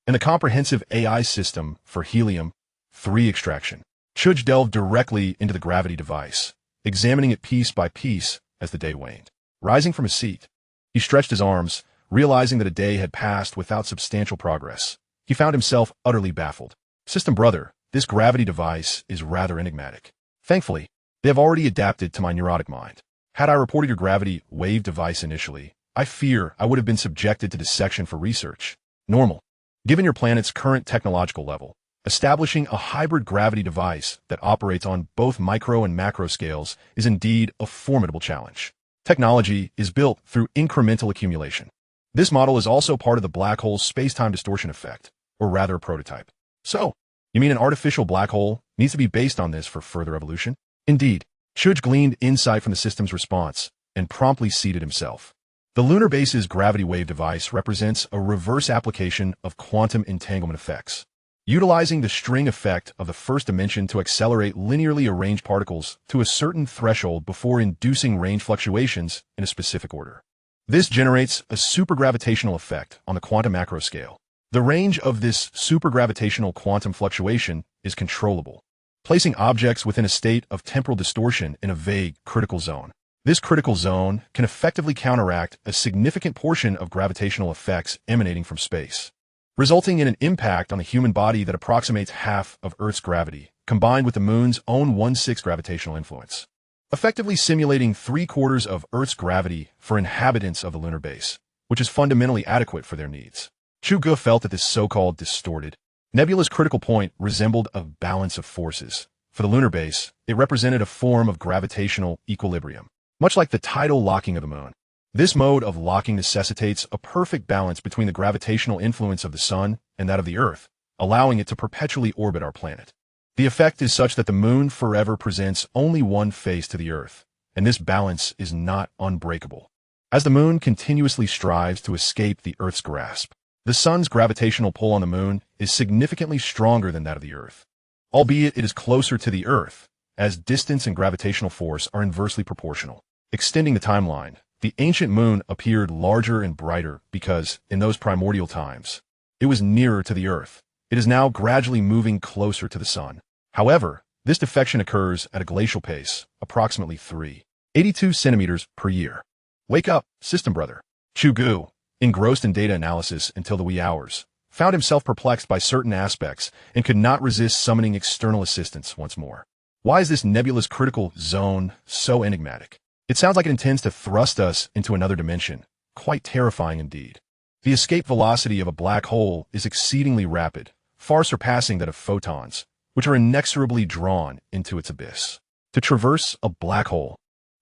and the comprehensive AI system for helium-3 extraction. Chu Ge delved directly into the gravity device, examining it piece by piece as the day waned. Rising from his seat, he stretched his arms, realizing that a day had passed without substantial progress. He found himself utterly baffled. System brother, this gravity device is rather enigmatic. Thankfully, they have already adapted to my neurotic mind. Had I reported your gravity wave device initially, I fear I would have been subjected to dissection for research. Normal. Given your planet's current technological level, establishing a hybrid gravity device that operates on both micro and macro scales is indeed a formidable challenge. Technology is built through incremental accumulation. This model is also part of the black hole's space-time distortion effect, or rather a prototype. So, you mean an artificial black hole needs to be based on this for further evolution? Indeed. Chu Ge gleaned insight from the system's response and promptly seated himself. The lunar base's gravity wave device represents a reverse application of quantum entanglement effects, utilizing the string effect of the first dimension to accelerate linearly arranged particles to a certain threshold before inducing range fluctuations in a specific order. This generates a supergravitational effect on the quantum macro scale. The range of this supergravitational quantum fluctuation is controllable, placing objects within a state of temporal distortion in a vague critical zone. This critical zone can effectively counteract a significant portion of gravitational effects emanating from space, resulting in an impact on the human body that approximates half of Earth's gravity, combined with the Moon's own 1/6 gravitational influence, effectively simulating 3/4 of Earth's gravity for inhabitants of the lunar base, which is fundamentally adequate for their needs. Chu Ge felt that this so-called distorted, nebulous critical point resembled a balance of forces. For the lunar base, it represented a form of gravitational equilibrium, much like the tidal locking of the Moon. This mode of locking necessitates a perfect balance between the gravitational influence of the Sun and that of the Earth, allowing it to perpetually orbit our planet. The effect is such that the Moon forever presents only one face to the Earth, and this balance is not unbreakable. As the Moon continuously strives to escape the Earth's grasp, the Sun's gravitational pull on the Moon is significantly stronger than that of the Earth, albeit it is closer to the Earth, as distance and gravitational force are inversely proportional. Extending the timeline, the ancient Moon appeared larger and brighter because, in those primordial times, it was nearer to the Earth. It is now gradually moving closer to the Sun. However, this defection occurs at a glacial pace, approximately 3.82 centimeters per year. Wake up, system brother. Chu Ge, engrossed in data analysis until the wee hours, found himself perplexed by certain aspects and could not resist summoning external assistance once more. Why is this nebulous critical zone so enigmatic? It sounds like it intends to thrust us into another dimension, quite terrifying indeed. The escape velocity of a black hole is exceedingly rapid, far surpassing that of photons, which are inexorably drawn into its abyss. To traverse a black hole,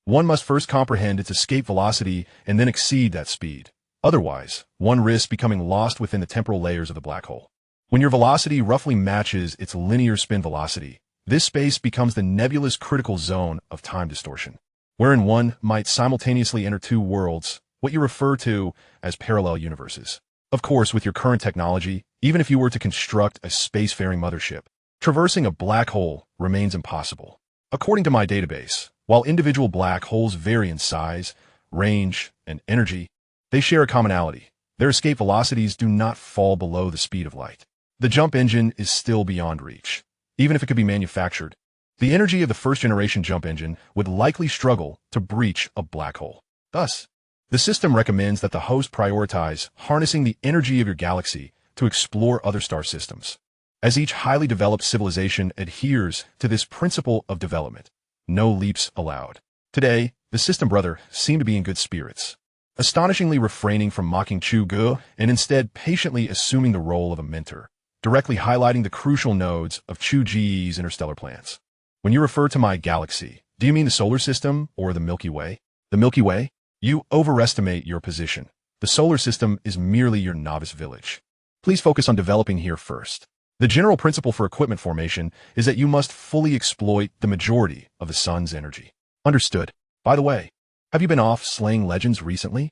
one must first comprehend its escape velocity and then exceed that speed. Otherwise, one risks becoming lost within the temporal layers of the black hole. When your velocity roughly matches its linear spin velocity, this space becomes the nebulous critical zone of time distortion, wherein one might simultaneously enter two worlds, what you refer to as parallel universes. Of course, with your current technology, even if you were to construct a spacefaring mothership, traversing a black hole remains impossible. According to my database, while individual black holes vary in size, range, and energy, they share a commonality. Their escape velocities do not fall below the speed of light. The jump engine is still beyond reach. Even if it could be manufactured, the energy of the first-generation jump engine would likely struggle to breach a black hole. Thus, the system recommends that the host prioritize harnessing the energy of your galaxy to explore other star systems. As each highly developed civilization adheres to this principle of development, no leaps allowed. Today, the system brother seemed to be in good spirits, astonishingly refraining from mocking Chu Ge and instead patiently assuming the role of a mentor, directly highlighting the crucial nodes of Chu Ge's interstellar plans. When you refer to my galaxy, do you mean the solar system or the Milky Way? The Milky Way? You overestimate your position. The solar system is merely your novice village. Please focus on developing here first. The general principle for equipment formation is that you must fully exploit the majority of the sun's energy. Understood. By the way, have you been off slaying legends recently?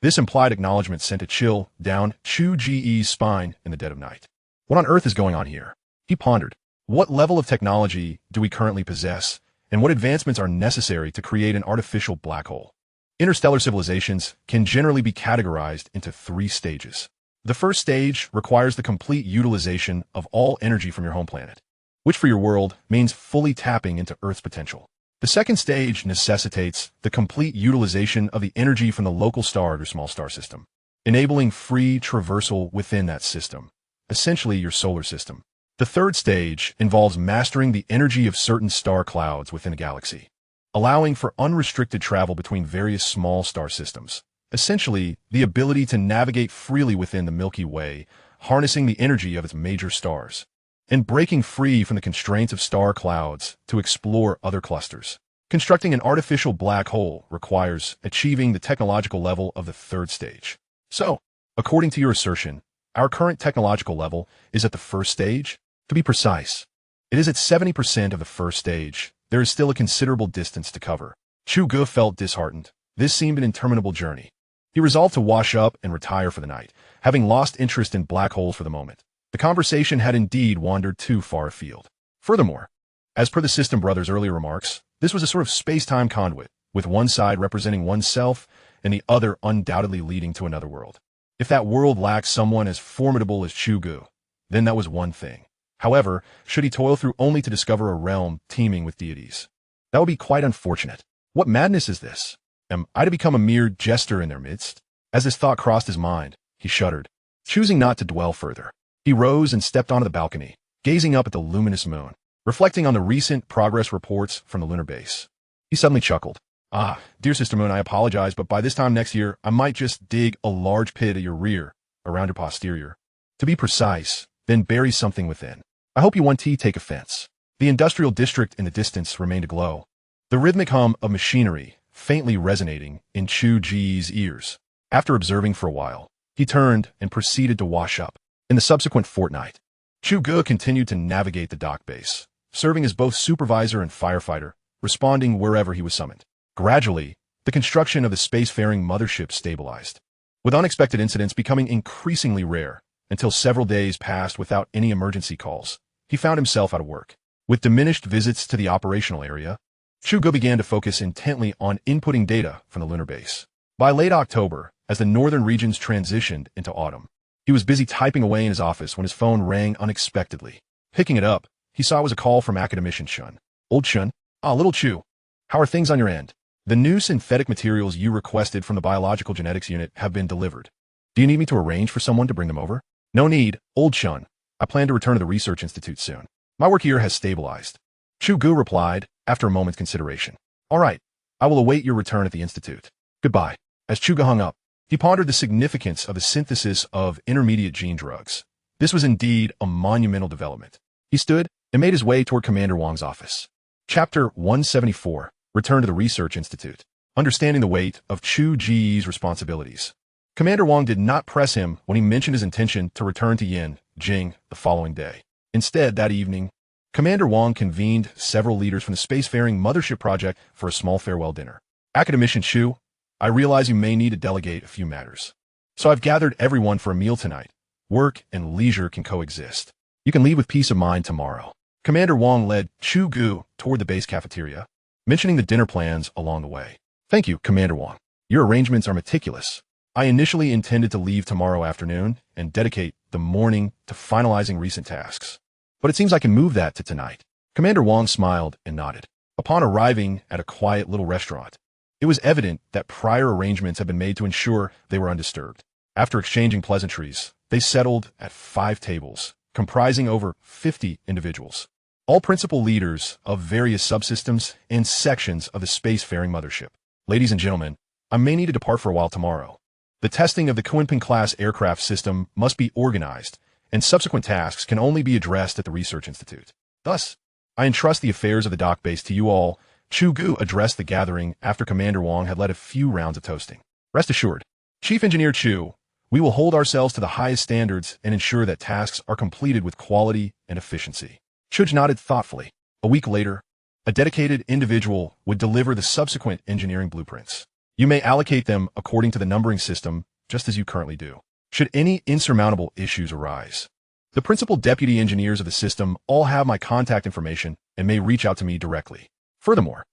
This implied acknowledgement sent a chill down Chu Ge's spine in the dead of night. What on earth is going on here? He pondered. What level of technology do we currently possess, and what advancements are necessary to create an artificial black hole? Interstellar civilizations can generally be categorized into 3 stages. The first stage requires the complete utilization of all energy from your home planet, which for your world means fully tapping into Earth's potential. The second stage necessitates the complete utilization of the energy from the local star or small star system, enabling free traversal within that system, essentially your solar system. The third stage involves mastering the energy of certain star clouds within a galaxy, allowing for unrestricted travel between various small star systems. Essentially, the ability to navigate freely within the Milky Way, harnessing the energy of its major stars, and breaking free from the constraints of star clouds to explore other clusters. Constructing an artificial black hole requires achieving the technological level of the third stage. So, according to your assertion, our current technological level is at the first stage? To be precise, it is at 70% of the first stage. There is still a considerable distance to cover. Chu Ge felt disheartened. This seemed an interminable journey. He resolved to wash up and retire for the night, having lost interest in black holes for the moment. The conversation had indeed wandered too far afield. Furthermore, as per the system brother's earlier remarks, this was a sort of space-time conduit, with one side representing oneself and the other undoubtedly leading to another world. If that world lacked someone as formidable as Chu Ge, then that was one thing. However, should he toil through only to discover a realm teeming with deities? That would be quite unfortunate. What madness is this? Am I to become a mere jester in their midst? As this thought crossed his mind, he shuddered. Choosing not to dwell further, he rose and stepped onto the balcony, gazing up at the luminous moon, reflecting on the recent progress reports from the lunar base. He suddenly chuckled. Ah, dear Sister Moon, I apologize, but by this time next year, I might just dig a large pit at your rear, around your posterior. To be precise, then bury something within. I hope you won't take offense. The industrial district in the distance remained aglow, the rhythmic hum of machinery faintly resonating in Chu Ge's ears. After observing for a while, he turned and proceeded to wash up. In the subsequent fortnight, Chu Ge continued to navigate the dock base, serving as both supervisor and firefighter, responding wherever he was summoned. Gradually, the construction of the spacefaring mothership stabilized, with unexpected incidents becoming increasingly rare, until several days passed without any emergency calls. He found himself out of work. With diminished visits to the operational area, Chu Ge began to focus intently on inputting data from the lunar base. By late October, as the northern regions transitioned into autumn, he was busy typing away in his office when his phone rang unexpectedly. Picking it up, he saw it was a call from Academician Shun. Old Shun? Ah, little Chu. How are things on your end? The new synthetic materials you requested from the biological genetics unit have been delivered. Do you need me to arrange for someone to bring them over? No need, old Shun. I plan to return to the research institute soon. My work here has stabilized. Chu Ge replied, after a moment's consideration. All right, I will await your return at the institute. Goodbye. As Chu Ge hung up, he pondered the significance of the synthesis of intermediate gene drugs. This was indeed a monumental development. He stood and made his way toward Commander Wang's office. Chapter 174, Return to the Research Institute. Understanding the weight of Chu Ge's responsibilities. Commander Wang did not press him when he mentioned his intention to return to Jing the following day. Instead, that evening, Commander Wang convened several leaders from the spacefaring mothership project for a small farewell dinner. Academician Chu, I realize you may need to delegate a few matters. So I've gathered everyone for a meal tonight. Work and leisure can coexist. You can leave with peace of mind tomorrow. Commander Wang led Chu Ge toward the base cafeteria, mentioning the dinner plans along the way. Thank you, Commander Wang. Your arrangements are meticulous. I initially intended to leave tomorrow afternoon and dedicate the morning to finalizing recent tasks. But it seems I can move that to tonight. Commander Wang smiled and nodded. Upon arriving at a quiet little restaurant, it was evident that prior arrangements had been made to ensure they were undisturbed. After exchanging pleasantries, they settled at 5 tables, comprising over 50 individuals, all principal leaders of various subsystems and sections of the spacefaring mothership. Ladies and gentlemen, I may need to depart for a while tomorrow. The testing of the Kunping-class aircraft system must be organized, and subsequent tasks can only be addressed at the Research Institute. Thus, I entrust the affairs of the dock base to you all. Chu Ge addressed the gathering after Commander Wang had led a few rounds of toasting. Rest assured, Chief Engineer Chu, we will hold ourselves to the highest standards and ensure that tasks are completed with quality and efficiency. Chu Ge nodded thoughtfully. A week later, a dedicated individual would deliver the subsequent engineering blueprints. You may allocate them according to the numbering system, just as you currently do. Should any insurmountable issues arise, the principal deputy engineers of the system all have my contact information and may reach out to me directly. Furthermore,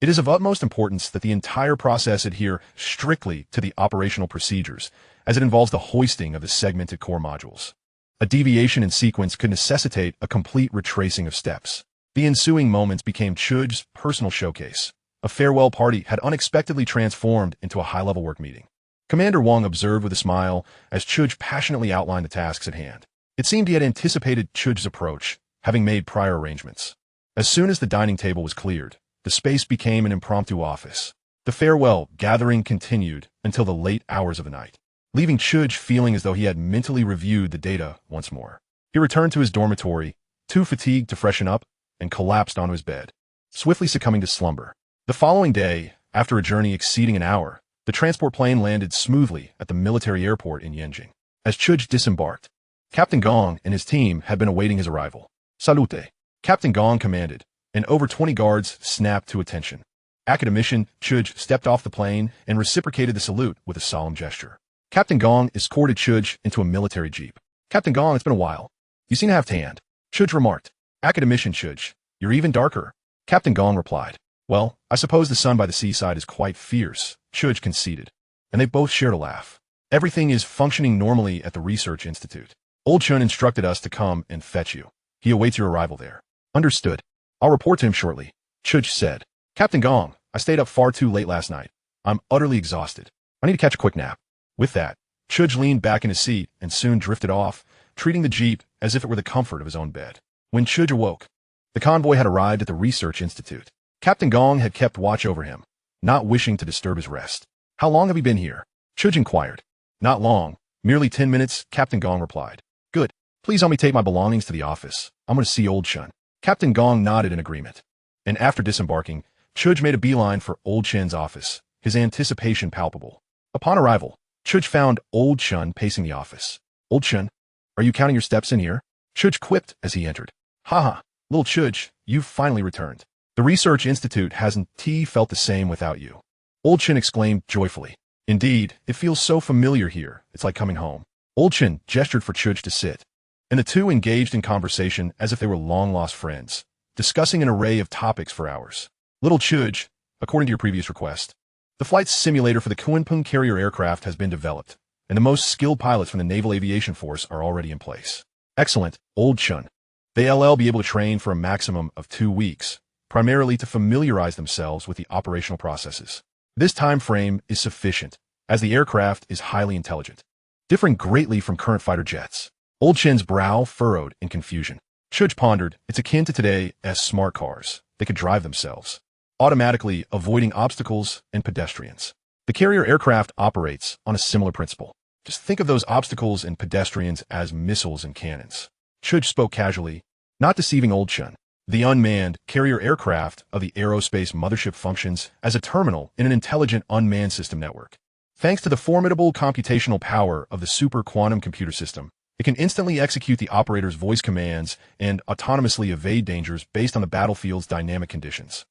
it is of utmost importance that the entire process adhere strictly to the operational procedures, as it involves the hoisting of the segmented core modules. A deviation in sequence could necessitate a complete retracing of steps. The ensuing moments became Chu Ge's personal showcase. A farewell party had unexpectedly transformed into a high-level work meeting. Commander Wang observed with a smile as Chu Ge passionately outlined the tasks at hand. It seemed he had anticipated Chu Ge's approach, having made prior arrangements. As soon as the dining table was cleared, the space became an impromptu office. The farewell gathering continued until the late hours of the night, leaving Chu Ge feeling as though he had mentally reviewed the data once more. He returned to his dormitory, too fatigued to freshen up, and collapsed onto his bed, swiftly succumbing to slumber. The following day, after a journey exceeding an hour, the transport plane landed smoothly at the military airport in Yanjing. As Chu Ge disembarked, Captain Gong and his team had been awaiting his arrival. Salute, Captain Gong commanded, and over 20 guards snapped to attention. Academician Chu Ge stepped off the plane and reciprocated the salute with a solemn gesture. Captain Gong escorted Chu Ge into a military jeep. Captain Gong, it's been a while. You seem to have tanned. Chu Ge remarked. Academician Chu Ge, you're even darker. Captain Gong replied. Well, I suppose the sun by the seaside is quite fierce, Chu Ge conceded, and they both shared a laugh. Everything is functioning normally at the Research Institute. Old Chun instructed us to come and fetch you. He awaits your arrival there. Understood. I'll report to him shortly, Chu Ge said. Captain Gong, I stayed up far too late last night. I'm utterly exhausted. I need to catch a quick nap. With that, Chu Ge leaned back in his seat and soon drifted off, treating the jeep as if it were the comfort of his own bed. When Chu Ge awoke, the convoy had arrived at the Research Institute. Captain Gong had kept watch over him, not wishing to disturb his rest. How long have you been here? Chu Ge inquired. Not long, merely 10 minutes, Captain Gong replied. Good. Please help me take my belongings to the office. I'm going to see Old Chun. Captain Gong nodded in agreement. And after disembarking, Chu Ge made a beeline for Old Chun's office, his anticipation palpable. Upon arrival, Chu Ge found Old Chun pacing the office. Old Chun, are you counting your steps in here? Chu Ge quipped as he entered. Haha, little Chu Ge, you've finally returned. The Research Institute hasn't felt the same without you. Old Chun exclaimed joyfully. Indeed, it feels so familiar here, it's like coming home. Old Chun gestured for Chu Ge to sit, and the two engaged in conversation as if they were long-lost friends, discussing an array of topics for hours. Little Chu Ge, according to your previous request, the flight simulator for the Kunping carrier aircraft has been developed, and the most skilled pilots from the Naval Aviation Force are already in place. Excellent, Old Chun. They'll be able to train for a maximum of 2 weeks, primarily to familiarize themselves with the operational processes. This time frame is sufficient, as the aircraft is highly intelligent, differing greatly from current fighter jets. Old Chin's brow furrowed in confusion. Chu Ge pondered, it's akin to today's smart cars. They could drive themselves, automatically avoiding obstacles and pedestrians. The carrier aircraft operates on a similar principle. Just think of those obstacles and pedestrians as missiles and cannons. Chu Ge spoke casually, not deceiving old Chun. The unmanned carrier aircraft of the Aerospace mothership functions as a terminal in an intelligent unmanned system network. Thanks to the formidable computational power of the super quantum computer system, it can instantly execute the operator's voice commands and autonomously evade dangers based on the battlefield's dynamic conditions.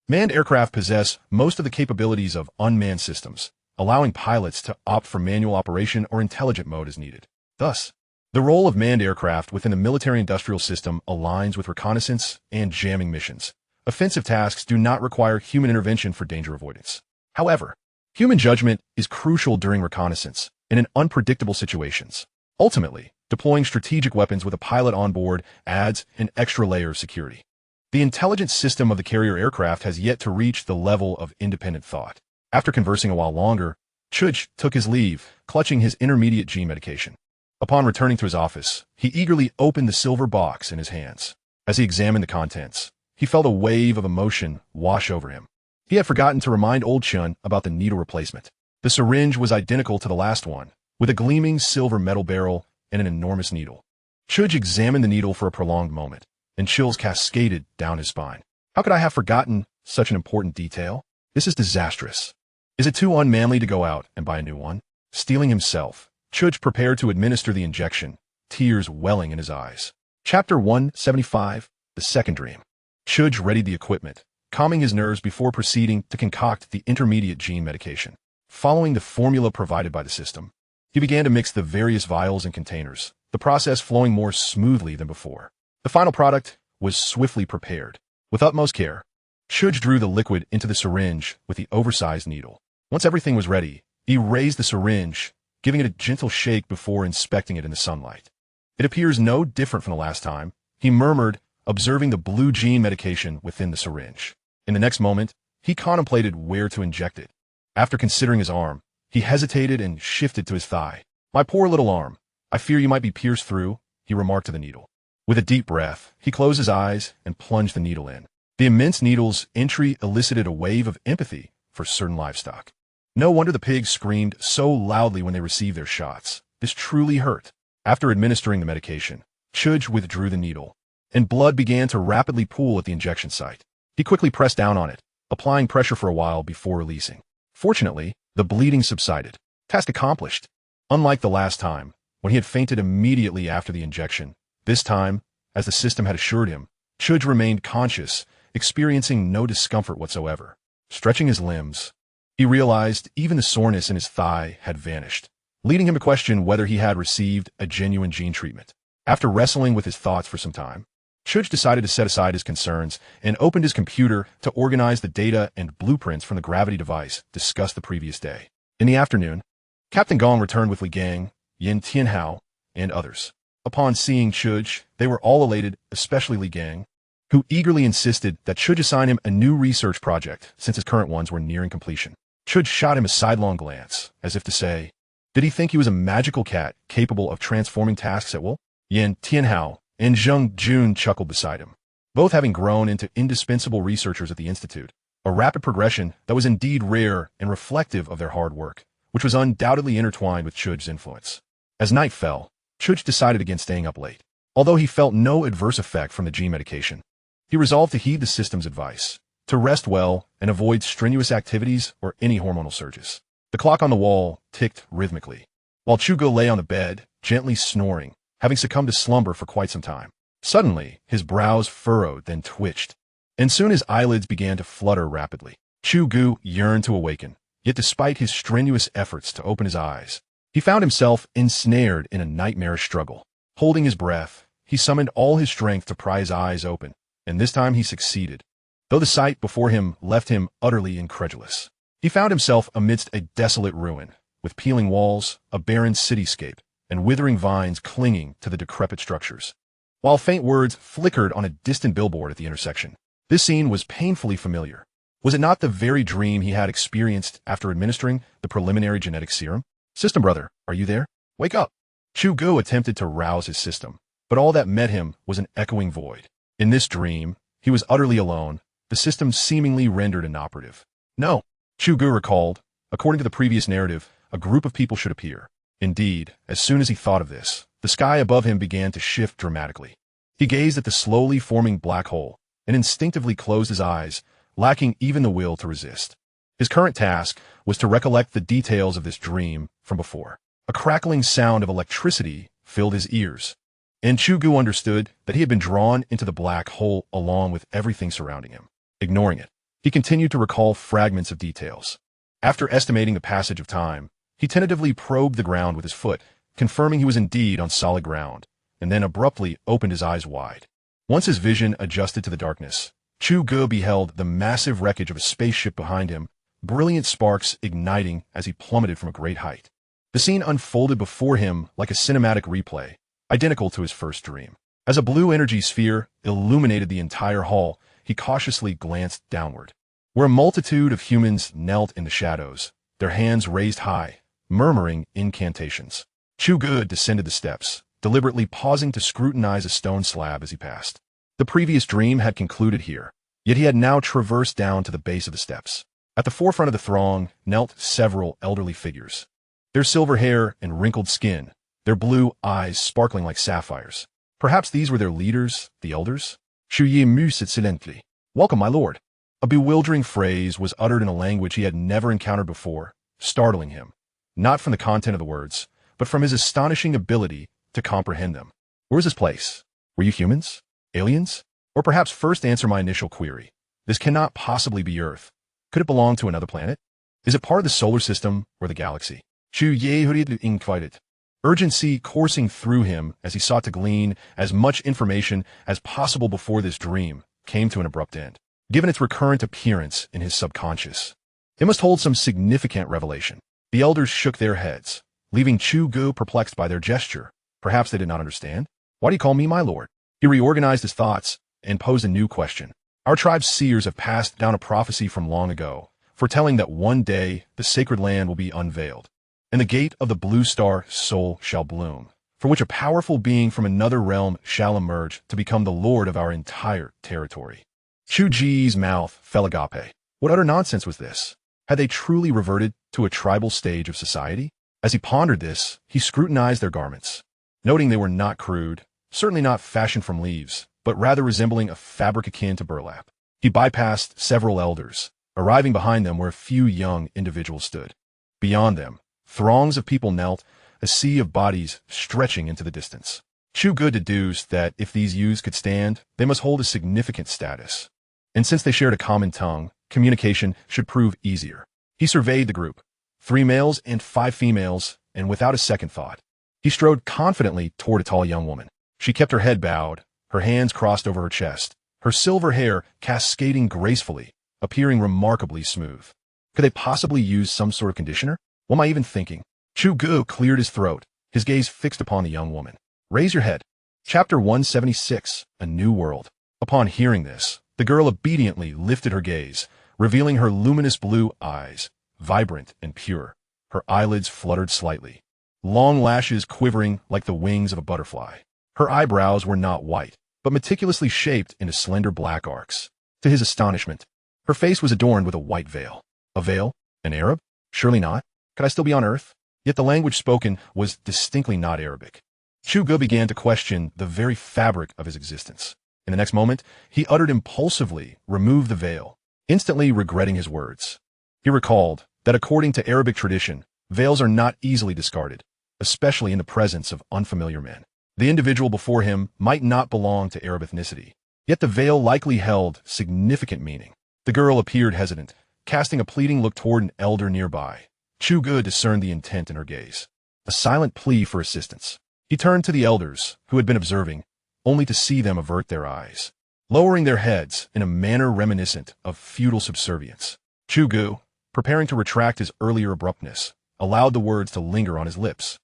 Manned aircraft possess most of the capabilities of unmanned systems, allowing pilots to opt for manual operation or intelligent mode as needed. Thus, the role of manned aircraft within the military-industrial system aligns with reconnaissance and jamming missions. Offensive tasks do not require human intervention for danger avoidance. However, human judgment is crucial during reconnaissance and in unpredictable situations. Ultimately, deploying strategic weapons with a pilot on board adds an extra layer of security. The intelligence system of the carrier aircraft has yet to reach the level of independent thought. After conversing a while longer, Chu Ge took his leave, clutching his intermediate gene medication. Upon returning to his office, he eagerly opened the silver box in his hands. As he examined the contents, he felt a wave of emotion wash over him. He had forgotten to remind old Chun about the needle replacement. The syringe was identical to the last one, with a gleaming silver metal barrel and an enormous needle. Chu Ge examined the needle for a prolonged moment, and chills cascaded down his spine. How could I have forgotten such an important detail? This is disastrous. Is it too unmanly to go out and buy a new one? Steeling himself, Chu Ge prepared to administer the injection, tears welling in his eyes. Chapter 175, The Second Dream. Chu Ge readied the equipment, calming his nerves before proceeding to concoct the intermediate gene medication. Following the formula provided by the system, he began to mix the various vials and containers, the process flowing more smoothly than before. The final product was swiftly prepared. With utmost care, Chu Ge drew the liquid into the syringe with the oversized needle. Once everything was ready, he raised the syringe, giving it a gentle shake before inspecting it in the sunlight. It appears no different from the last time, he murmured, observing the blue gene medication within the syringe. In the next moment, he contemplated where to inject it. After considering his arm, he hesitated and shifted to his thigh. My poor little arm, I fear you might be pierced through, he remarked to the needle. With a deep breath, he closed his eyes and plunged the needle in. The immense needle's entry elicited a wave of empathy for certain livestock. No wonder the pigs screamed so loudly when they received their shots. This truly hurt. After administering the medication, Chu Ge withdrew the needle, and blood began to rapidly pool at the injection site. He quickly pressed down on it, applying pressure for a while before releasing. Fortunately, the bleeding subsided. Task accomplished. Unlike the last time, when he had fainted immediately after the injection, this time, as the system had assured him, Chu Ge remained conscious, experiencing no discomfort whatsoever. Stretching his limbs, he realized even the soreness in his thigh had vanished, leading him to question whether he had received a genuine gene treatment. After wrestling with his thoughts for some time, Chu Ge decided to set aside his concerns and opened his computer to organize the data and blueprints from the gravity device discussed the previous day. In the afternoon, Captain Gong returned with Li Gang, Yin Tianhao, and others. Upon seeing Chu Ge, they were all elated, especially Li Gang, who eagerly insisted that Chu Ge assign him a new research project since his current ones were nearing completion. Chu Ge shot him a sidelong glance, as if to say, did he think he was a magical cat capable of transforming tasks at will? Yin Tianhao and Zheng Jun chuckled beside him, both having grown into indispensable researchers at the Institute, a rapid progression that was indeed rare and reflective of their hard work, which was undoubtedly intertwined with Chu Ge's influence. As night fell, Chu Ge decided against staying up late. Although he felt no adverse effect from the gene medication, he resolved to heed the system's advice, to rest well and avoid strenuous activities or any hormonal surges. The clock on the wall ticked rhythmically, while Chu Ge lay on the bed, gently snoring, having succumbed to slumber for quite some time. Suddenly, his brows furrowed, then twitched, and soon his eyelids began to flutter rapidly. Chu Ge yearned to awaken, yet despite his strenuous efforts to open his eyes, he found himself ensnared in a nightmarish struggle. Holding his breath, he summoned all his strength to pry his eyes open, and this time he succeeded, though the sight before him left him utterly incredulous. He found himself amidst a desolate ruin, with peeling walls, a barren cityscape, and withering vines clinging to the decrepit structures. While faint words flickered on a distant billboard at the intersection, this scene was painfully familiar. Was it not the very dream he had experienced after administering the preliminary genetic serum? System brother, are you there? Wake up! Chu Ge attempted to rouse his system, but all that met him was an echoing void. In this dream, he was utterly alone, the system seemingly rendered inoperative. No, Chu Ge recalled, according to the previous narrative, a group of people should appear. Indeed, as soon as he thought of this, the sky above him began to shift dramatically. He gazed at the slowly forming black hole and instinctively closed his eyes, lacking even the will to resist. His current task was to recollect the details of this dream from before. A crackling sound of electricity filled his ears, and Chu Ge understood that he had been drawn into the black hole along with everything surrounding him. Ignoring it, he continued to recall fragments of details. After estimating the passage of time, he tentatively probed the ground with his foot, confirming he was indeed on solid ground, and then abruptly opened his eyes wide. Once his vision adjusted to the darkness, Chu Ge beheld the massive wreckage of a spaceship behind him, brilliant sparks igniting as he plummeted from a great height. The scene unfolded before him like a cinematic replay, identical to his first dream. As a blue energy sphere illuminated the entire hall, he cautiously glanced downward, where a multitude of humans knelt in the shadows, their hands raised high, murmuring incantations. Chu Ge descended the steps, deliberately pausing to scrutinize a stone slab as he passed. The previous dream had concluded here, yet he had now traversed down to the base of the steps. At the forefront of the throng knelt several elderly figures, their silver hair and wrinkled skin, their blue eyes sparkling like sapphires. Perhaps these were their leaders, the elders? Chu Ge mused silently. "Welcome, my lord." A bewildering phrase was uttered in a language he had never encountered before, startling him, not from the content of the words, but from his astonishing ability to comprehend them. "Where is this place? Were you humans? Aliens? Or perhaps first answer my initial query. This cannot possibly be Earth. Could it belong to another planet? Is it part of the solar system or the galaxy?" Chu Ge hurried inquired, urgency coursing through him as he sought to glean as much information as possible before this dream came to an abrupt end. Given its recurrent appearance in his subconscious, it must hold some significant revelation. The elders shook their heads, leaving Chu Ge perplexed by their gesture. Perhaps they did not understand. "Why do you call me my lord?" He reorganized his thoughts and posed a new question. "Our tribe's seers have passed down a prophecy from long ago, foretelling that one day the sacred land will be unveiled, and the gate of the blue star soul shall bloom, for which a powerful being from another realm shall emerge to become the lord of our entire territory." Chu Ge's mouth fell agape. What utter nonsense was this? Had they truly reverted to a tribal stage of society? As he pondered this, he scrutinized their garments, noting they were not crude, certainly not fashioned from leaves, but rather resembling a fabric akin to burlap. He bypassed several elders, arriving behind them where a few young individuals stood. Beyond them, throngs of people knelt, a sea of bodies stretching into the distance. Chu Ge deduced that if these youths could stand, they must hold a significant status. And since they shared a common tongue, communication should prove easier. He surveyed the group, 3 males and 5 females, and without a second thought, he strode confidently toward a tall young woman. She kept her head bowed, her hands crossed over her chest, her silver hair cascading gracefully, appearing remarkably smooth. Could they possibly use some sort of conditioner? What am I even thinking? Chu Ge cleared his throat, his gaze fixed upon the young woman. "Raise your head." Chapter 176, A New World. Upon hearing this, the girl obediently lifted her gaze, revealing her luminous blue eyes, vibrant and pure. Her eyelids fluttered slightly, long lashes quivering like the wings of a butterfly. Her eyebrows were not white, but meticulously shaped into slender black arcs. To his astonishment, her face was adorned with a white veil. A veil? An Arab? Surely not. Could I still be on Earth? Yet the language spoken was distinctly not Arabic. Chu Ge began to question the very fabric of his existence. In the next moment, he uttered impulsively, "Remove the veil," instantly regretting his words. He recalled that according to Arabic tradition, veils are not easily discarded, especially in the presence of unfamiliar men. The individual before him might not belong to Arab ethnicity, yet the veil likely held significant meaning. The girl appeared hesitant, casting a pleading look toward an elder nearby. Chu Ge discerned the intent in her gaze, a silent plea for assistance. He turned to the elders, who had been observing, only to see them avert their eyes, lowering their heads in a manner reminiscent of feudal subservience. Chu Ge, preparing to retract his earlier abruptness, allowed the words to linger on his lips,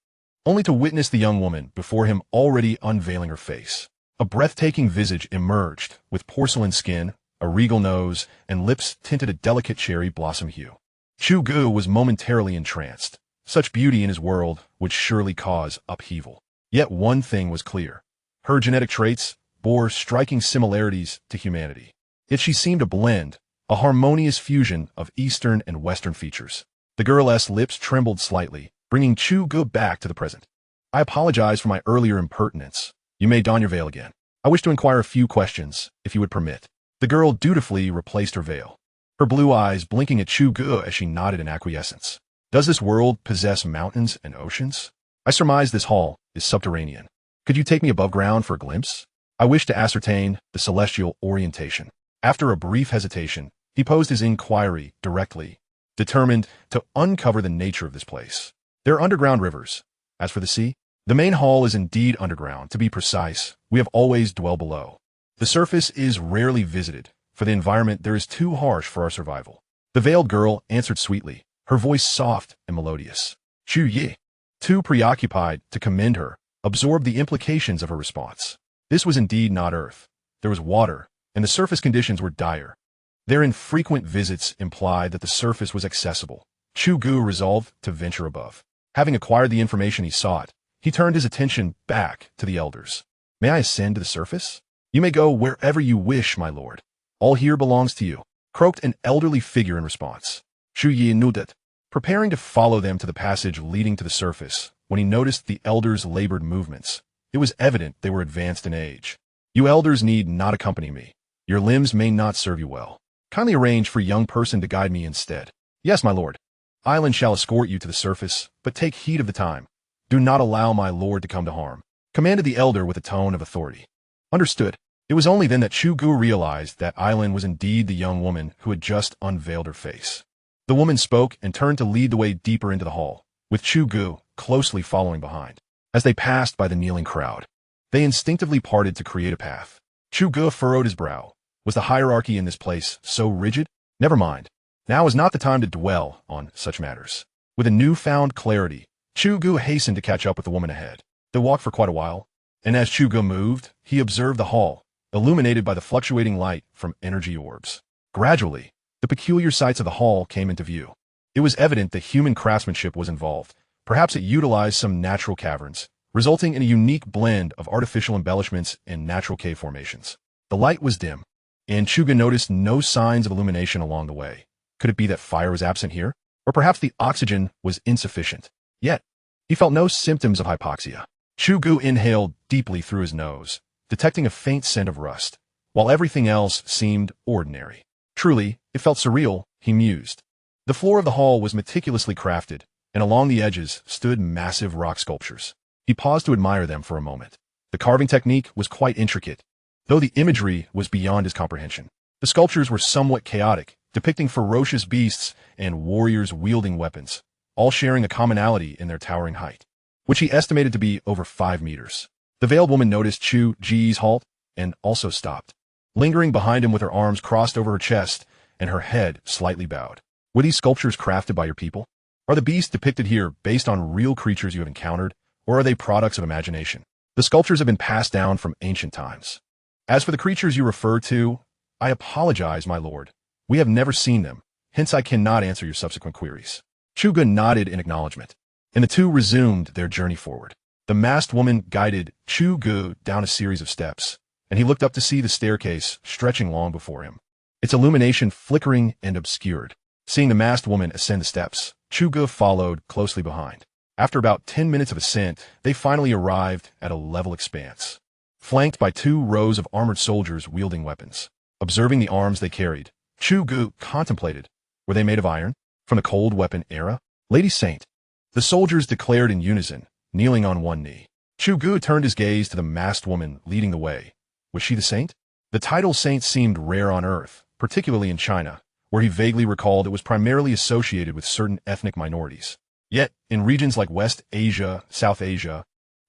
only to witness the young woman before him already unveiling her face. A breathtaking visage emerged, with porcelain skin, a regal nose, and lips tinted a delicate cherry blossom hue. Chu Ge was momentarily entranced. Such beauty in his world would surely cause upheaval. Yet one thing was clear. Her genetic traits bore striking similarities to humanity. Yet she seemed a blend, a harmonious fusion of Eastern and Western features. The girl's lips trembled slightly, bringing Chu Ge back to the present. I apologize for my earlier impertinence. You may don your veil again. I wish to inquire a few questions, if you would permit. The girl dutifully replaced her veil, her blue eyes blinking at Chu Ge as she nodded in acquiescence. Does this world possess mountains and oceans? I surmise this hall is subterranean. Could you take me above ground for a glimpse? I wish to ascertain the celestial orientation. After a brief hesitation, he posed his inquiry directly, determined to uncover the nature of this place. There are underground rivers. As for the sea, the main hall is indeed underground. To be precise, we have always dwelled below. The surface is rarely visited, for the environment there is too harsh for our survival. The veiled girl answered sweetly, her voice soft and melodious. Chu Ge, too preoccupied to commend her, absorbed the implications of her response. This was indeed not Earth. There was water, and the surface conditions were dire. Their infrequent visits implied that the surface was accessible. Chu Ge resolved to venture above. Having acquired the information he sought, he turned his attention back to the elders. May I ascend to the surface? You may go wherever you wish, my lord. All here belongs to you, croaked an elderly figure in response. Chu Ge nodded, preparing to follow them to the passage leading to the surface, when he noticed the elders' labored movements. It was evident they were advanced in age. You elders need not accompany me. Your limbs may not serve you well. Kindly arrange for a young person to guide me instead. Yes, my lord. Island shall escort you to the surface, but take heed of the time. Do not allow my lord to come to harm, commanded the elder with a tone of authority. Understood. It was only then that Chu Ge realized that Island was indeed the young woman who had just unveiled her face. The woman spoke and turned to lead the way deeper into the hall, with Chu Ge closely following behind. As they passed by the kneeling crowd, they instinctively parted to create a path. Chu Ge furrowed his brow. Was the hierarchy in this place so rigid? Never mind. Now is not the time to dwell on such matters. With a newfound clarity, Chu Ge hastened to catch up with the woman ahead. They walked for quite a while, and as Chu Ge moved, he observed the hall, illuminated by the fluctuating light from energy orbs. Gradually, the peculiar sights of the hall came into view. It was evident that human craftsmanship was involved. Perhaps it utilized some natural caverns, resulting in a unique blend of artificial embellishments and natural cave formations. The light was dim, and Chu Ge noticed no signs of illumination along the way. Could it be that fire was absent here? Or perhaps the oxygen was insufficient? Yet, he felt no symptoms of hypoxia. Chu Ge inhaled deeply through his nose, detecting a faint scent of rust, while everything else seemed ordinary. Truly, it felt surreal, he mused. The floor of the hall was meticulously crafted, and along the edges stood massive rock sculptures. He paused to admire them for a moment. The carving technique was quite intricate, though the imagery was beyond his comprehension. The sculptures were somewhat chaotic, depicting ferocious beasts and warriors wielding weapons, all sharing a commonality in their towering height, which he estimated to be over 5 meters. The veiled woman noticed Chu Ge's halt and also stopped, lingering behind him with her arms crossed over her chest and her head slightly bowed. Were these sculptures crafted by your people? Are the beasts depicted here based on real creatures you have encountered, or are they products of imagination? The sculptures have been passed down from ancient times. As for the creatures you refer to, I apologize, my lord. We have never seen them, hence I cannot answer your subsequent queries. Chu Ge nodded in acknowledgement, and the two resumed their journey forward. The masked woman guided Chu Ge down a series of steps, and he looked up to see the staircase stretching long before him, its illumination flickering and obscured. Seeing the masked woman ascend the steps, Chu Ge followed closely behind. After about 10 minutes of ascent, they finally arrived at a level expanse, flanked by 2 rows of armored soldiers wielding weapons. Observing the arms they carried, Chu Ge contemplated. Were they made of iron? From the cold weapon era? Lady Saint, the soldiers declared in unison, kneeling on one knee. Chu Ge turned his gaze to the masked woman leading the way. Was she the saint? The title saint seemed rare on Earth, particularly in China, where he vaguely recalled it was primarily associated with certain ethnic minorities. Yet, in regions like West Asia, South Asia,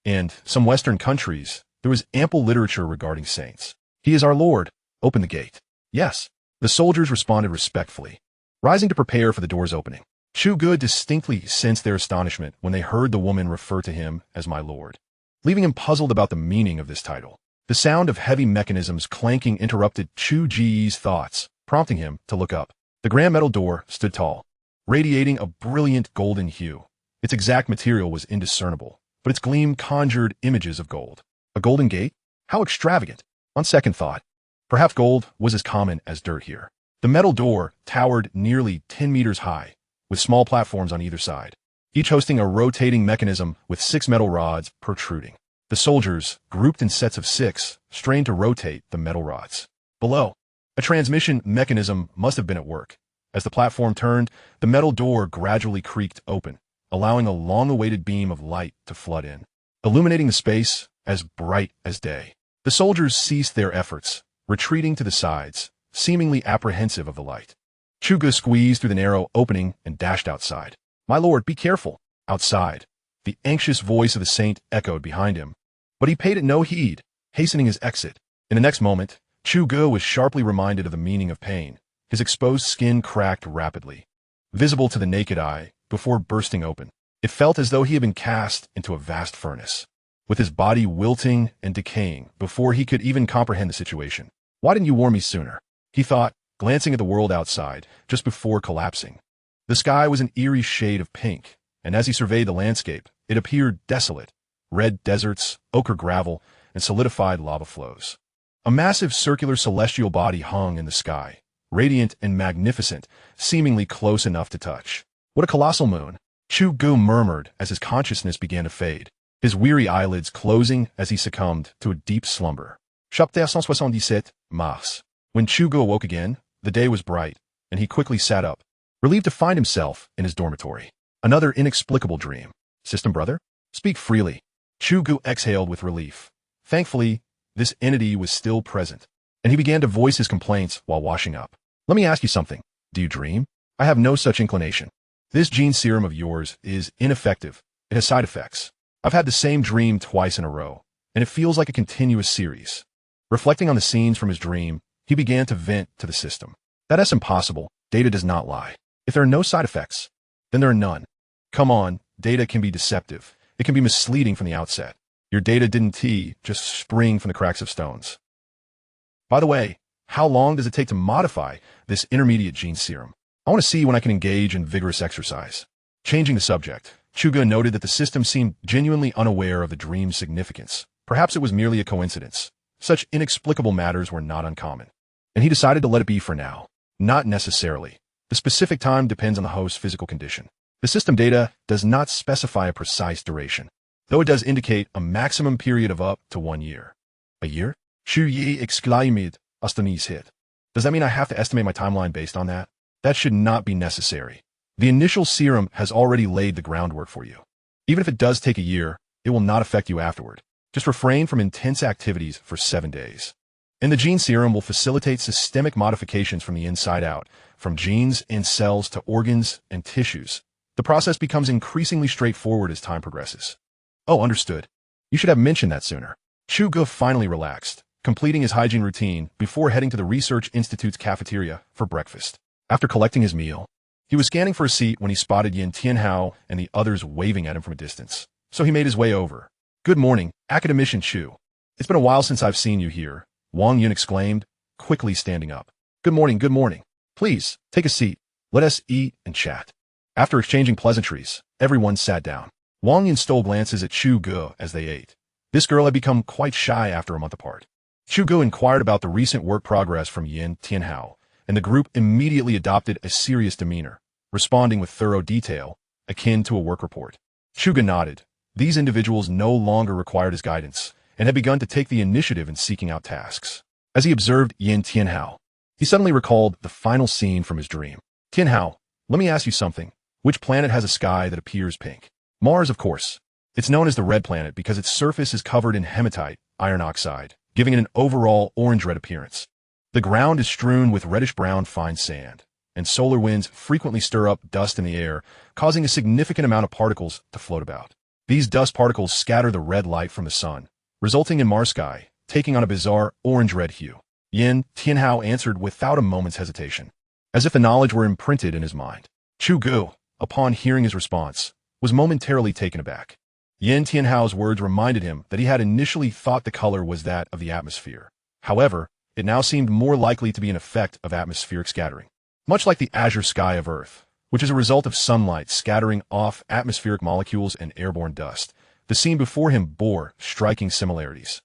and some Western countries, there was ample literature regarding saints. He is our Lord. Open the gate. Yes. The soldiers responded respectfully, rising to prepare for the door's opening. Chu Ge distinctly sensed their astonishment when they heard the woman refer to him as my lord, leaving him puzzled about the meaning of this title. The sound of heavy mechanisms clanking interrupted Chu Ge's thoughts, prompting him to look up. The grand metal door stood tall, radiating a brilliant golden hue. Its exact material was indiscernible, but its gleam conjured images of gold. A golden gate? How extravagant! On second thought, perhaps gold was as common as dirt here. The metal door towered nearly 10 meters high, with small platforms on either side. each hosting a rotating mechanism with 6 metal rods protruding. The soldiers, grouped in sets of 6, strained to rotate the metal rods. Below, a transmission mechanism must have been at work. As the platform turned, the metal door gradually creaked open, allowing a long-awaited beam of light to flood in, illuminating the space as bright as day. The soldiers ceased their efforts, retreating to the sides, seemingly apprehensive of the light. Chu Ge squeezed through the narrow opening and dashed outside. "My lord, be careful!" Outside, the anxious voice of the saint echoed behind him, but he paid it no heed, hastening his exit. In the next moment, Chu Ge was sharply reminded of the meaning of pain. His exposed skin cracked rapidly, visible to the naked eye, before bursting open. It felt as though he had been cast into a vast furnace, with his body wilting and decaying before he could even comprehend the situation. "Why didn't you warn me sooner?" he thought, glancing at the world outside, just before collapsing. The sky was an eerie shade of pink, and as he surveyed the landscape, it appeared desolate. Red deserts, ochre gravel, and solidified lava flows. A massive circular celestial body hung in the sky, radiant and magnificent, seemingly close enough to touch. "What a colossal moon!" Chu Ge murmured as his consciousness began to fade, his weary eyelids closing as he succumbed to a deep slumber. Chapitre 177, Mars. When Chu Ge awoke again, the day was bright, and he quickly sat up, relieved to find himself in his dormitory. Another inexplicable dream. "System brother? Speak freely." Chu Ge exhaled with relief. Thankfully, this entity was still present, and he began to voice his complaints while washing up. "Let me ask you something. Do you dream? I have no such inclination. This gene serum of yours is ineffective. It has side effects. I've had the same dream twice in a row, and it feels like a continuous series." Reflecting on the scenes from his dream, he began to vent to the system. "That's impossible. Data does not lie. If there are no side effects, then there are none. Come on, data can be deceptive. It can be misleading from the outset. Your data didn't just spring from the cracks of stones. By the way, how long does it take to modify this intermediate gene serum? I want to see when I can engage in vigorous exercise." Changing the subject, Chu Ge noted that the system seemed genuinely unaware of the dream's significance. Perhaps it was merely a coincidence. Such inexplicable matters were not uncommon, and he decided to let it be for now. Not necessarily. The specific time depends on the host's physical condition. The system data does not specify a precise duration, though it does indicate a maximum period of up to 1 year. "A year?" Chu Ge exclaimed, astonished. "Does that mean I have to estimate my timeline based on that? That should not be necessary. The initial serum has already laid the groundwork for you. Even if it does take a year, it will not affect you afterward. Just refrain from intense activities for 7 days. And the gene serum will facilitate systemic modifications from the inside out, from genes and cells to organs and tissues. The process becomes increasingly straightforward as time progresses." "Oh, understood. You should have mentioned that sooner." Chu Ge finally relaxed, completing his hygiene routine before heading to the Research Institute's cafeteria for breakfast. After collecting his meal, he was scanning for a seat when he spotted Yin Tianhao and the others waving at him from a distance. So he made his way over. "Good morning, Academician Chu. It's been a while since I've seen you here," Wang Yun exclaimed, quickly standing up. Good morning. Please, take a seat. Let us eat and chat." After exchanging pleasantries, everyone sat down. Wang Yun stole glances at Chu Ge as they ate. This girl had become quite shy after a month apart. Chu Ge inquired about the recent work progress from Yin Tianhao, and the group immediately adopted a serious demeanor, responding with thorough detail, akin to a work report. Chu Ge nodded. These individuals no longer required his guidance, and had begun to take the initiative in seeking out tasks. As he observed Yin Tianhao, he suddenly recalled the final scene from his dream. "Tianhao, let me ask you something. Which planet has a sky that appears pink?" "Mars, of course. It's known as the red planet because its surface is covered in hematite, iron oxide, giving it an overall orange-red appearance. The ground is strewn with reddish-brown fine sand, and solar winds frequently stir up dust in the air, causing a significant amount of particles to float about. These dust particles scatter the red light from the sun, resulting in Mars sky taking on a bizarre orange-red hue." Yin Tianhao answered without a moment's hesitation, as if the knowledge were imprinted in his mind. Chu Ge, upon hearing his response, was momentarily taken aback. Yin Tianhao's words reminded him that he had initially thought the color was that of the atmosphere. However, it now seemed more likely to be an effect of atmospheric scattering. Much like the azure sky of Earth, which is a result of sunlight scattering off atmospheric molecules and airborne dust, the scene before him bore striking similarities.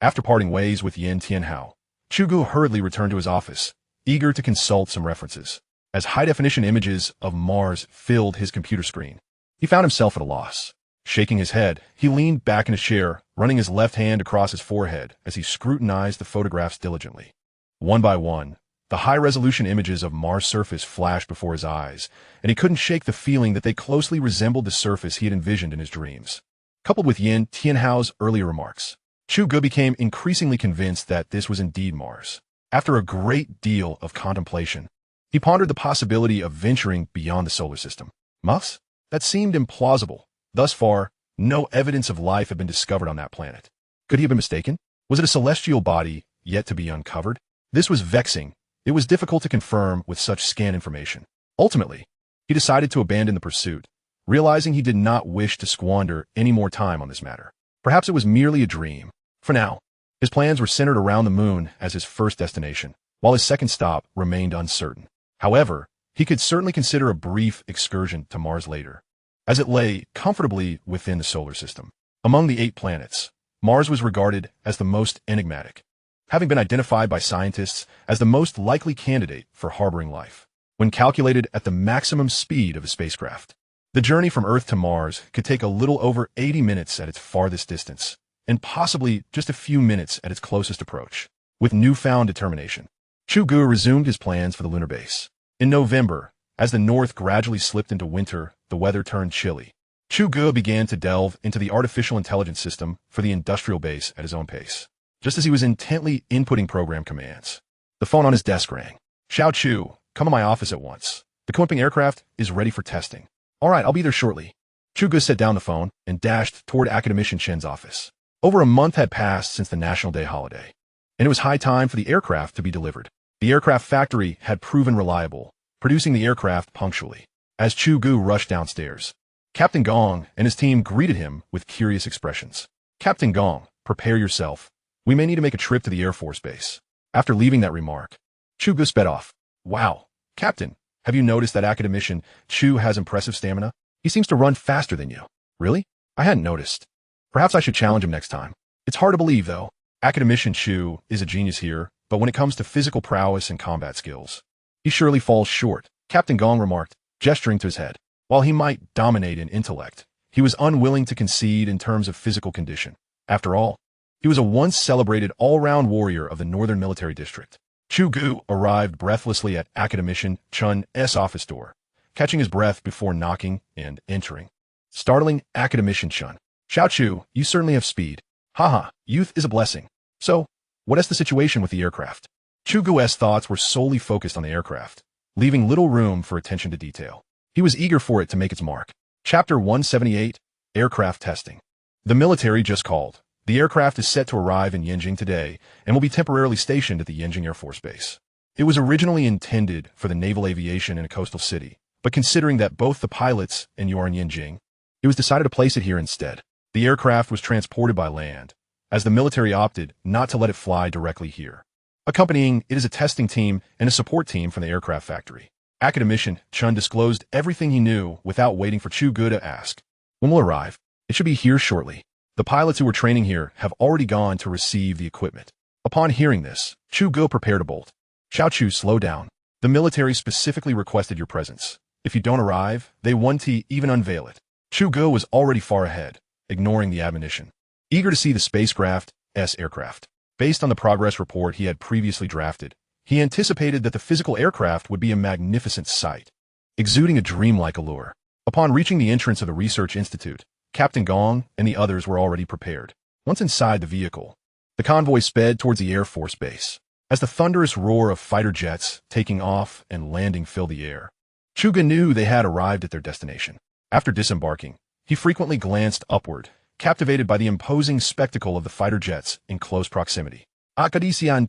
After parting ways with Yin Tianhao, Chu Ge hurriedly returned to his office, eager to consult some references, as high-definition images of Mars filled his computer screen. He found himself at a loss. Shaking his head, he leaned back in his chair, running his left hand across his forehead as he scrutinized the photographs diligently. One by one, the high-resolution images of Mars' surface flashed before his eyes, and he couldn't shake the feeling that they closely resembled the surface he had envisioned in his dreams. Coupled with Yin Tianhao's earlier remarks, Chu Ge became increasingly convinced that this was indeed Mars. After a great deal of contemplation, he pondered the possibility of venturing beyond the solar system. Mars? That seemed implausible. Thus far, no evidence of life had been discovered on that planet. Could he have been mistaken? Was it a celestial body yet to be uncovered? This was vexing. It was difficult to confirm with such scant information. Ultimately, he decided to abandon the pursuit, realizing he did not wish to squander any more time on this matter. Perhaps it was merely a dream. For now, his plans were centered around the moon as his first destination, while his second stop remained uncertain. However, he could certainly consider a brief excursion to Mars later, as it lay comfortably within the solar system. Among the 8 planets, Mars was regarded as the most enigmatic, having been identified by scientists as the most likely candidate for harboring life. When calculated at the maximum speed of a spacecraft, the journey from Earth to Mars could take a little over 80 minutes at its farthest distance, and possibly just a few minutes at its closest approach. With newfound determination, Chu Ge resumed his plans for the lunar base. In November, as the north gradually slipped into winter, the weather turned chilly. Chu Ge began to delve into the artificial intelligence system for the industrial base at his own pace. Just as he was intently inputting program commands, the phone on his desk rang. "Xiao Chu, come to my office at once. The Quimping aircraft is ready for testing." "All right, I'll be there shortly." Chu Ge set down the phone and dashed toward Academician Shen's office. Over a month had passed since the National Day holiday, and it was high time for the aircraft to be delivered. The aircraft factory had proven reliable, producing the aircraft punctually. As Chu Ge rushed downstairs, Captain Gong and his team greeted him with curious expressions. "Captain Gong, prepare yourself. We may need to make a trip to the Air Force Base." After leaving that remark, Chu Ge sped off. "Wow, Captain, have you noticed that Academician Chu has impressive stamina? He seems to run faster than you." "Really? I hadn't noticed. Perhaps I should challenge him next time." "It's hard to believe, though. Academician Chu is a genius here, but when it comes to physical prowess and combat skills, he surely falls short," Captain Gong remarked, gesturing to his head. While he might dominate in intellect, he was unwilling to concede in terms of physical condition. After all, he was a once celebrated all-round warrior of the Northern Military District. Chu Ge arrived breathlessly at Academician Chun's office door, catching his breath before knocking and entering. Startling Academician Chun. "Xiao Chu, you certainly have speed. Haha, youth is a blessing. So, what is the situation with the aircraft?" Chu Ge's thoughts were solely focused on the aircraft, leaving little room for attention to detail. He was eager for it to make its mark. Chapter 178, Aircraft Testing. The military just called. The aircraft is set to arrive in Yanjing today and will be temporarily stationed at the Yanjing Air Force Base. It was originally intended for the naval aviation in a coastal city, but considering that both the pilots and you are in Yanjing, it was decided to place it here instead. The aircraft was transported by land, as the military opted not to let it fly directly here. Accompanying it is a testing team and a support team from the aircraft factory. Academician Chun disclosed everything he knew without waiting for Chu Ge to ask. "When will arrive?" "It should be here shortly. The pilots who were training here have already gone to receive the equipment." Upon hearing this, Chu Ge prepared to bolt. "Xiao Chu, slow down. The military specifically requested your presence. If you don't arrive, they won't even unveil it." Chu Ge was already far ahead, ignoring the admonition, eager to see the spacecraft's aircraft. Based on the progress report he had previously drafted, he anticipated that the physical aircraft would be a magnificent sight, exuding a dreamlike allure. Upon reaching the entrance of the Research Institute, Captain Gong and the others were already prepared. Once inside the vehicle, the convoy sped towards the Air Force Base. As the thunderous roar of fighter jets taking off and landing filled the air, Chu Ge knew they had arrived at their destination. After disembarking, he frequently glanced upward, captivated by the imposing spectacle of the fighter jets in close proximity. "Academician,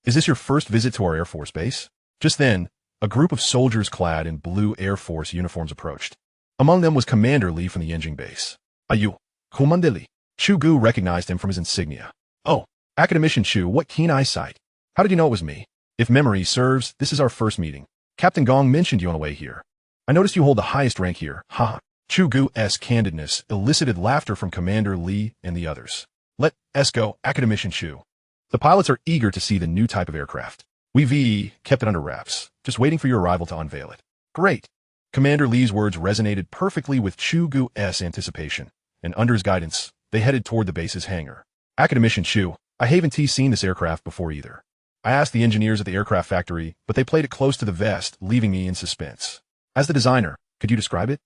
is this your first visit to our Air Force Base?" Just then, a group of soldiers clad in blue Air Force uniforms approached. Among them was Commander Li from the Yanjing base. "Ayu, Commander Li." Chu Ge recognized him from his insignia. "Oh, Academician Chu, what keen eyesight. How did you know it was me?" "If memory serves, this is our first meeting. Captain Gong mentioned you on the way here. I noticed you hold the highest rank here. Haha." Chu Ge's candidness elicited laughter from Commander Li and the others. "Let's go, Academician Chu. The pilots are eager to see the new type of aircraft. We've kept it under wraps, just waiting for your arrival to unveil it." "Great. Commander Lee's words resonated perfectly with Chu Ge's anticipation, and under his guidance, they headed toward the base's hangar. Academician Chu, I haven't seen this aircraft before either. I asked the engineers at the aircraft factory, but they played it close to the vest, leaving me in suspense. As the designer, could you describe it?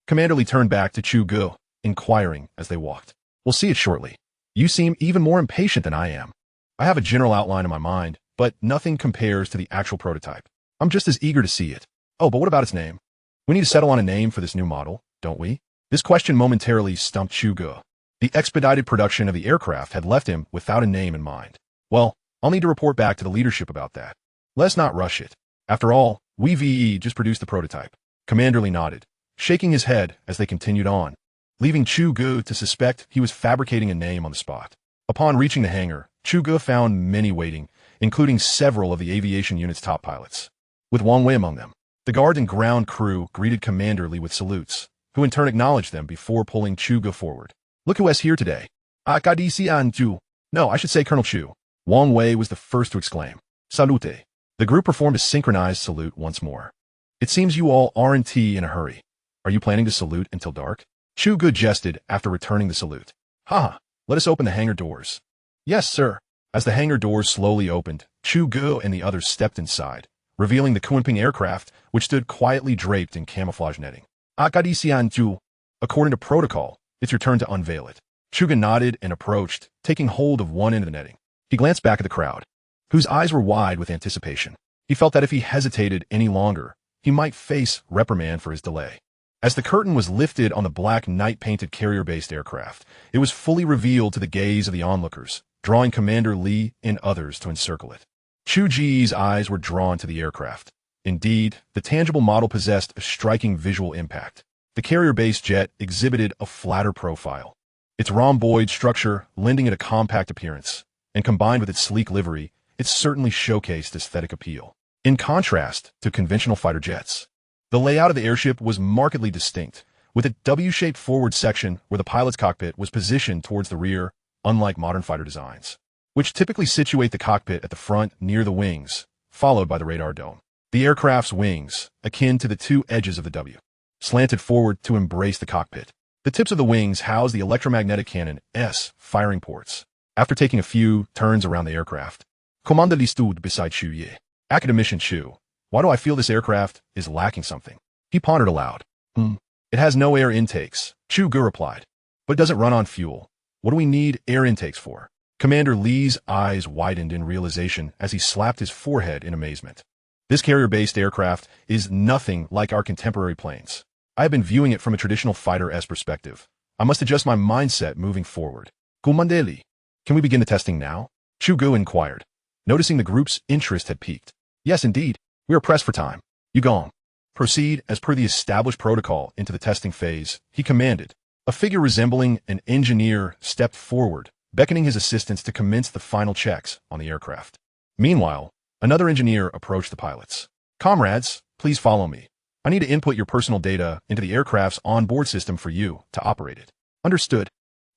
Commander Lee turned back to Chu Ge, inquiring as they walked. We'll see it shortly. You seem even more impatient than I am. I have a general outline in my mind, but nothing compares to the actual prototype. I'm just as eager to see it. Oh, but what about its name? We need to settle on a name for this new model, don't we? This question momentarily stumped Chu Ge. The expedited production of the aircraft had left him without a name in mind. Well, I'll need to report back to the leadership about that. Let's not rush it. After all, we just produced the prototype. Commander Lee nodded, shaking his head as they continued on, leaving Chu Ge to suspect he was fabricating a name on the spot. Upon reaching the hangar, Chu Ge found many waiting, including several of the aviation unit's top pilots, with Wang Wei among them. The guard and ground crew greeted Commander Lee with salutes, who in turn acknowledged them before pulling Chu Ge forward. Look who is here today. Academician. No, I should say Colonel Chu. Wang Wei was the first to exclaim. Salute. The group performed a synchronized salute once more. It seems you all aren't in a hurry. Are you planning to salute until dark? Chu Ge jested after returning the salute. Ha! Let us open the hangar doors. Yes, sir. As the hangar doors slowly opened, Chu Ge and the others stepped inside, revealing the Kunping aircraft, which stood quietly draped in camouflage netting. Academician Chu. According to protocol, it's your turn to unveil it. Chu Ge nodded and approached, taking hold of one end of the netting. He glanced back at the crowd, whose eyes were wide with anticipation. He felt that if he hesitated any longer, he might face reprimand for his delay. As the curtain was lifted on the black night-painted carrier-based aircraft, it was fully revealed to the gaze of the onlookers, drawing Commander Lee and others to encircle it. Chu Ge's eyes were drawn to the aircraft. Indeed, the tangible model possessed a striking visual impact. The carrier-based jet exhibited a flatter profile, its rhomboid structure lending it a compact appearance, and combined with its sleek livery, it certainly showcased aesthetic appeal. In contrast to conventional fighter jets, the layout of the airship was markedly distinct, with a W-shaped forward section where the pilot's cockpit was positioned towards the rear, unlike modern fighter designs, which typically situate the cockpit at the front near the wings, followed by the radar dome. The aircraft's wings, akin to the two edges of the W, slanted forward to embrace the cockpit. The tips of the wings housed the electromagnetic cannon S firing ports. After taking a few turns around the aircraft, Commander Lee stood beside Chu Ge. Academician Chu, why do I feel this aircraft is lacking something? He pondered aloud. It has no air intakes, Chu Ge replied. But it doesn't run on fuel. What do we need air intakes for? Commander Lee's eyes widened in realization as he slapped his forehead in amazement. This carrier-based aircraft is nothing like our contemporary planes. I have been viewing it from a traditional fighter-esque perspective. I must adjust my mindset moving forward. Commander Lee, can we begin the testing now? Chu Ge inquired, noticing the group's interest had peaked. Yes, indeed. We are pressed for time. Yugong, proceed as per the established protocol into the testing phase, he commanded. A figure resembling an engineer stepped forward, beckoning his assistants to commence the final checks on the aircraft. Meanwhile, another engineer approached the pilots. Comrades, please follow me. I need to input your personal data into the aircraft's onboard system for you to operate it. Understood.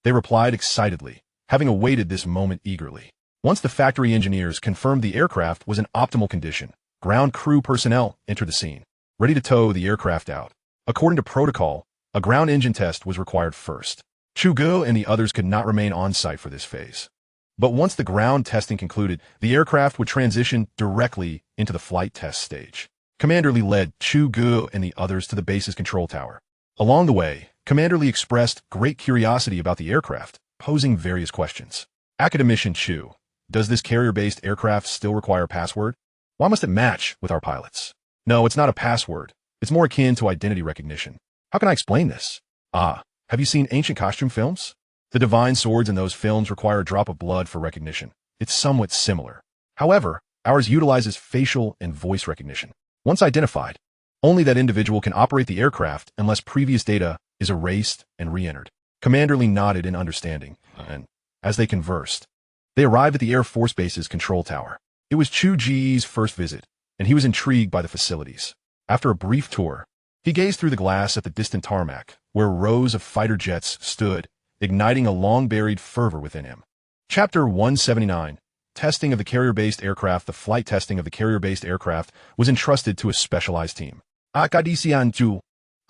They replied excitedly, having awaited this moment eagerly. Once the factory engineers confirmed the aircraft was in optimal condition, ground crew personnel entered the scene, ready to tow the aircraft out. According to protocol, a ground engine test was required first. Chu Ge and the others could not remain on site for this phase. But once the ground testing concluded, the aircraft would transition directly into the flight test stage. Commander Lee led Chu Ge and the others to the base's control tower. Along the way, Commander Lee expressed great curiosity about the aircraft, posing various questions. Academician Chu, does this carrier-based aircraft still require a password? Why must it match with our pilots? No, it's not a password. It's more akin to identity recognition. How can I explain this? Have you seen ancient costume films? The divine swords in those films require a drop of blood for recognition. It's somewhat similar. However, ours utilizes facial and voice recognition. Once identified, only that individual can operate the aircraft unless previous data is erased and re-entered. Commander Lee nodded in understanding, and as they conversed, they arrived at the Air Force Base's control tower. It was Chu Ge's first visit, and he was intrigued by the facilities. After a brief tour, he gazed through the glass at the distant tarmac, where rows of fighter jets stood, igniting a long-buried fervor within him. Chapter 179, Testing of the Carrier-Based Aircraft. The flight testing of the carrier-based aircraft was entrusted to a specialized team. Academician Chu,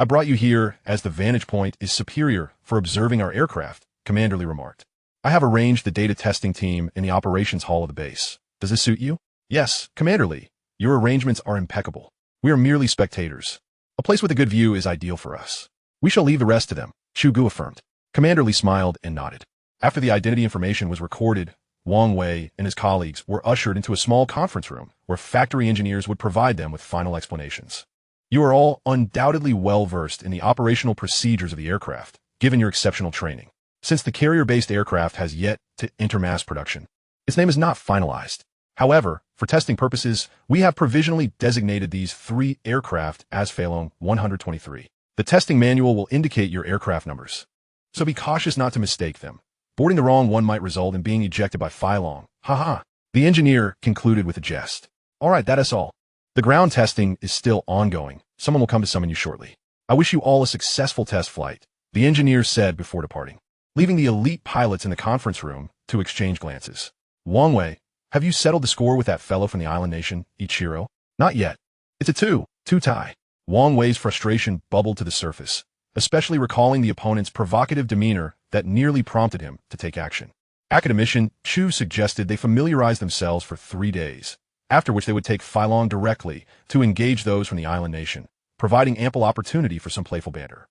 I brought you here as the vantage point is superior for observing our aircraft, Commander Lee remarked. I have arranged the data testing team in the operations hall of the base. Does this suit you? Yes, Commander Lee. Your arrangements are impeccable. We are merely spectators. A place with a good view is ideal for us. We shall leave the rest to them, Chu Ge affirmed. Commander Lee smiled and nodded. After the identity information was recorded, Wang Wei and his colleagues were ushered into a small conference room where factory engineers would provide them with final explanations. You are all undoubtedly well-versed in the operational procedures of the aircraft, given your exceptional training. Since the carrier-based aircraft has yet to enter mass production, its name is not finalized. However, for testing purposes, we have provisionally designated these 3 aircraft as Feilong 123. The testing manual will indicate your aircraft numbers, so be cautious not to mistake them. Boarding the wrong one might result in being ejected by Feilong. Haha. The engineer concluded with a jest. All right, that is all. The ground testing is still ongoing. Someone will come to summon you shortly. I wish you all a successful test flight, the engineer said before departing, leaving the elite pilots in the conference room to exchange glances. Wang Wei, have you settled the score with that fellow from the island nation, Ichiro? Not yet. It's a 2 tie. Wang Wei's frustration bubbled to the surface, especially recalling the opponent's provocative demeanor that nearly prompted him to take action. Academician Chu suggested they familiarize themselves for 3 days, after which they would take Feilong directly to engage those from the island nation, providing ample opportunity for some playful banter.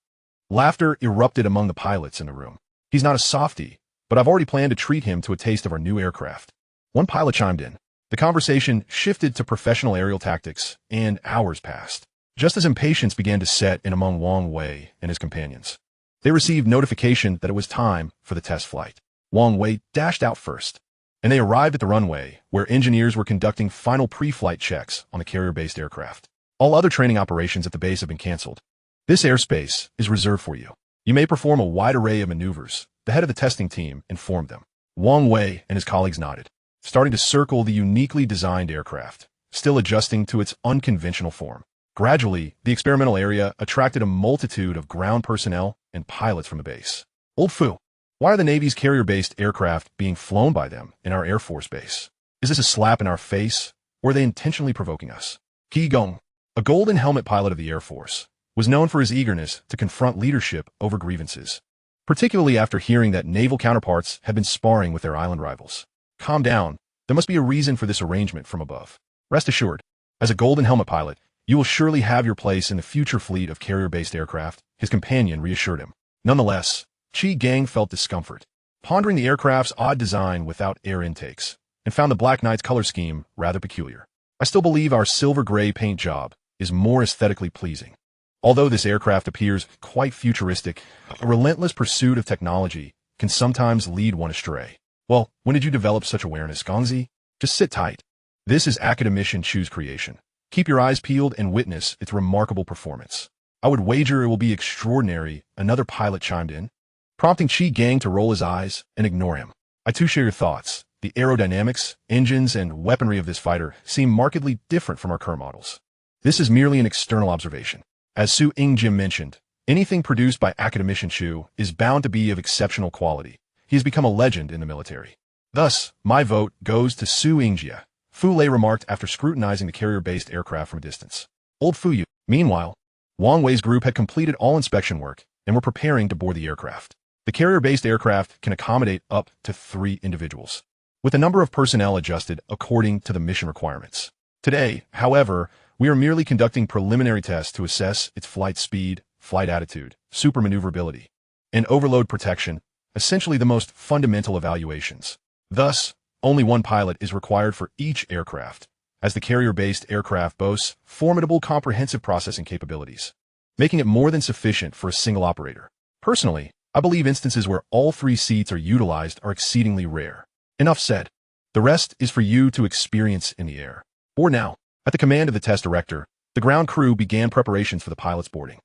Laughter erupted among the pilots in the room. He's not a softie, but I've already planned to treat him to a taste of our new aircraft. One pilot chimed in. The conversation shifted to professional aerial tactics, and hours passed. Just as impatience began to set in among Wang Wei and his companions, they received notification that it was time for the test flight. Wang Wei dashed out first, and they arrived at the runway, where engineers were conducting final pre-flight checks on the carrier-based aircraft. All other training operations at the base have been canceled. This airspace is reserved for you. You may perform a wide array of maneuvers, the head of the testing team informed them. Wang Wei and his colleagues nodded, starting to circle the uniquely designed aircraft, still adjusting to its unconventional form. Gradually, the experimental area attracted a multitude of ground personnel and pilots from the base. Old Fu, why are the Navy's carrier-based aircraft being flown by them in our Air Force base? Is this a slap in our face, or are they intentionally provoking us? Qi Gong, a golden helmet pilot of the Air Force, was known for his eagerness to confront leadership over grievances, particularly after hearing that naval counterparts had been sparring with their island rivals. Calm down. There must be a reason for this arrangement from above. Rest assured, as a golden helmet pilot, you will surely have your place in the future fleet of carrier-based aircraft, his companion reassured him. Nonetheless, Chu Ge felt discomfort, pondering the aircraft's odd design without air intakes, and found the Black Knight's color scheme rather peculiar. I still believe our silver-gray paint job is more aesthetically pleasing. Although this aircraft appears quite futuristic, a relentless pursuit of technology can sometimes lead one astray. Well, when did you develop such awareness, Gongzi? Just sit tight. This is Academician Chu's creation. Keep your eyes peeled and witness its remarkable performance. I would wager it will be extraordinary, another pilot chimed in, prompting Chu Ge to roll his eyes and ignore him. I too share your thoughts. The aerodynamics, engines, and weaponry of this fighter seem markedly different from our current models. This is merely an external observation. As Su Ingjim mentioned, anything produced by Academician Chu is bound to be of exceptional quality. He has become a legend in the military. Thus, my vote goes to Su Ingjia, Fu Lei remarked after scrutinizing the carrier-based aircraft from a distance. Old Fu Yu. Meanwhile, Wang Wei's group had completed all inspection work and were preparing to board the aircraft. The carrier-based aircraft can accommodate up to 3 individuals, with the number of personnel adjusted according to the mission requirements. Today, however, we are merely conducting preliminary tests to assess its flight speed, flight attitude, supermaneuverability, and overload protection, essentially the most fundamental evaluations. Thus, only one pilot is required for each aircraft, as the carrier-based aircraft boasts formidable comprehensive processing capabilities, making it more than sufficient for a single operator. Personally, I believe instances where all 3 seats are utilized are exceedingly rare. Enough said. The rest is for you to experience in the air. Board now. At the command of the test director, the ground crew began preparations for the pilot's boarding.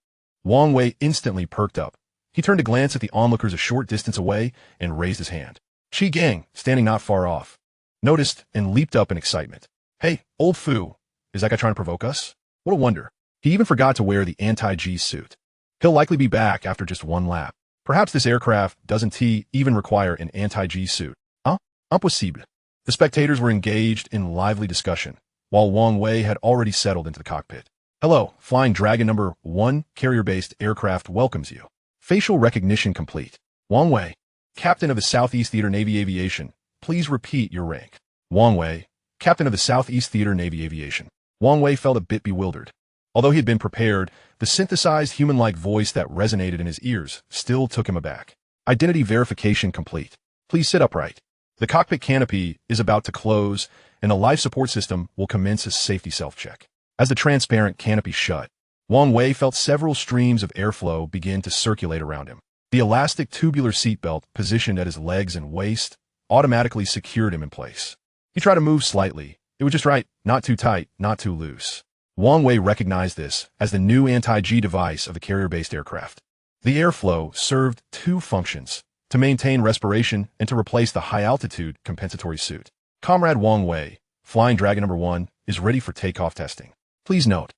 Wang Wei instantly perked up. He turned to glance at the onlookers a short distance away and raised his hand. Chu Ge, standing not far off, noticed and leaped up in excitement. Hey, old Fu, is that guy trying to provoke us? What a wonder. He even forgot to wear the anti-G suit. He'll likely be back after just one lap. Perhaps this aircraft doesn't even require an anti-G suit. Impossible. The spectators were engaged in lively discussion, while Wang Wei had already settled into the cockpit. Hello, Flying Dragon number 1, carrier-based aircraft welcomes you. Facial recognition complete. Wang Wei, Captain of the Southeast Theater Navy Aviation. Please repeat your rank. Wang Wei, Captain of the Southeast Theater Navy Aviation. Wang Wei felt a bit bewildered. Although he had been prepared, the synthesized human-like voice that resonated in his ears still took him aback. Identity verification complete. Please sit upright. The cockpit canopy is about to close, and the life support system will commence a safety self-check. As the transparent canopy shut, Wang Wei felt several streams of airflow begin to circulate around him. The elastic tubular seatbelt positioned at his legs and waist automatically secured him in place. He tried to move slightly. It was just right, not too tight, not too loose. Wang Wei recognized this as the new anti-G device of the carrier-based aircraft. The airflow served two functions: to maintain respiration and to replace the high-altitude compensatory suit. Comrade Wang Wei, Flying Dragon number 1, is ready for takeoff testing. Please note,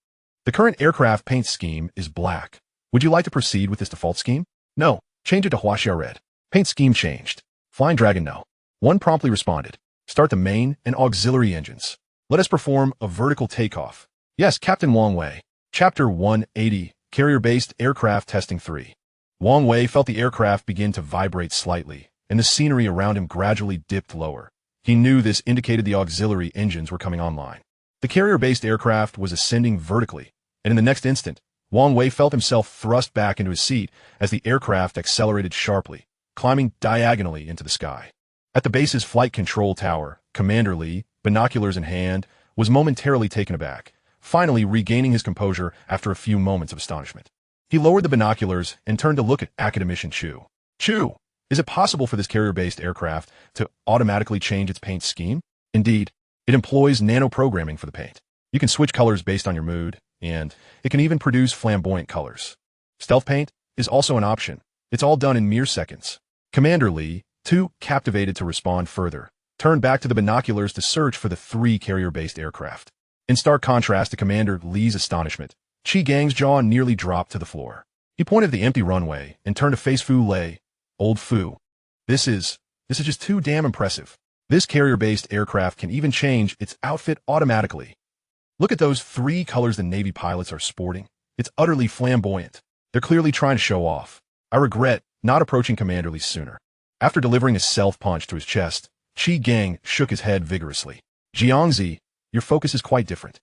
the current aircraft paint scheme is black. Would you like to proceed with this default scheme? No. Change it to Huaxia red. Paint scheme changed. Flying Dragon no. 1 promptly responded. Start the main and auxiliary engines. Let us perform a vertical takeoff. Yes, Captain Wang Wei. Chapter 180, Carrier-Based Aircraft Testing 3. Wang Wei felt the aircraft begin to vibrate slightly, and the scenery around him gradually dipped lower. He knew this indicated the auxiliary engines were coming online. The carrier-based aircraft was ascending vertically, and in the next instant, Wang Wei felt himself thrust back into his seat as the aircraft accelerated sharply, climbing diagonally into the sky. At the base's flight control tower, Commander Li, binoculars in hand, was momentarily taken aback, finally regaining his composure after a few moments of astonishment. He lowered the binoculars and turned to look at Academician Chu. Chu, is it possible for this carrier-based aircraft to automatically change its paint scheme? Indeed, it employs nano-programming for the paint. You can switch colors based on your mood, and it can even produce flamboyant colors. Stealth paint is also an option. It's all done in mere seconds. Commander Li, too captivated to respond further, turned back to the binoculars to search for the 3 carrier-based aircraft. In stark contrast to Commander Li's astonishment, Chu Ge's jaw nearly dropped to the floor. He pointed at the empty runway and turned to face Fu Lei. Old Fu. This is just too damn impressive. This carrier-based aircraft can even change its outfit automatically. Look at those 3 colors the Navy pilots are sporting. It's utterly flamboyant. They're clearly trying to show off. I regret not approaching Commander Li sooner. After delivering a self-punch to his chest, Chu Ge shook his head vigorously. Jiangzi, your focus is quite different.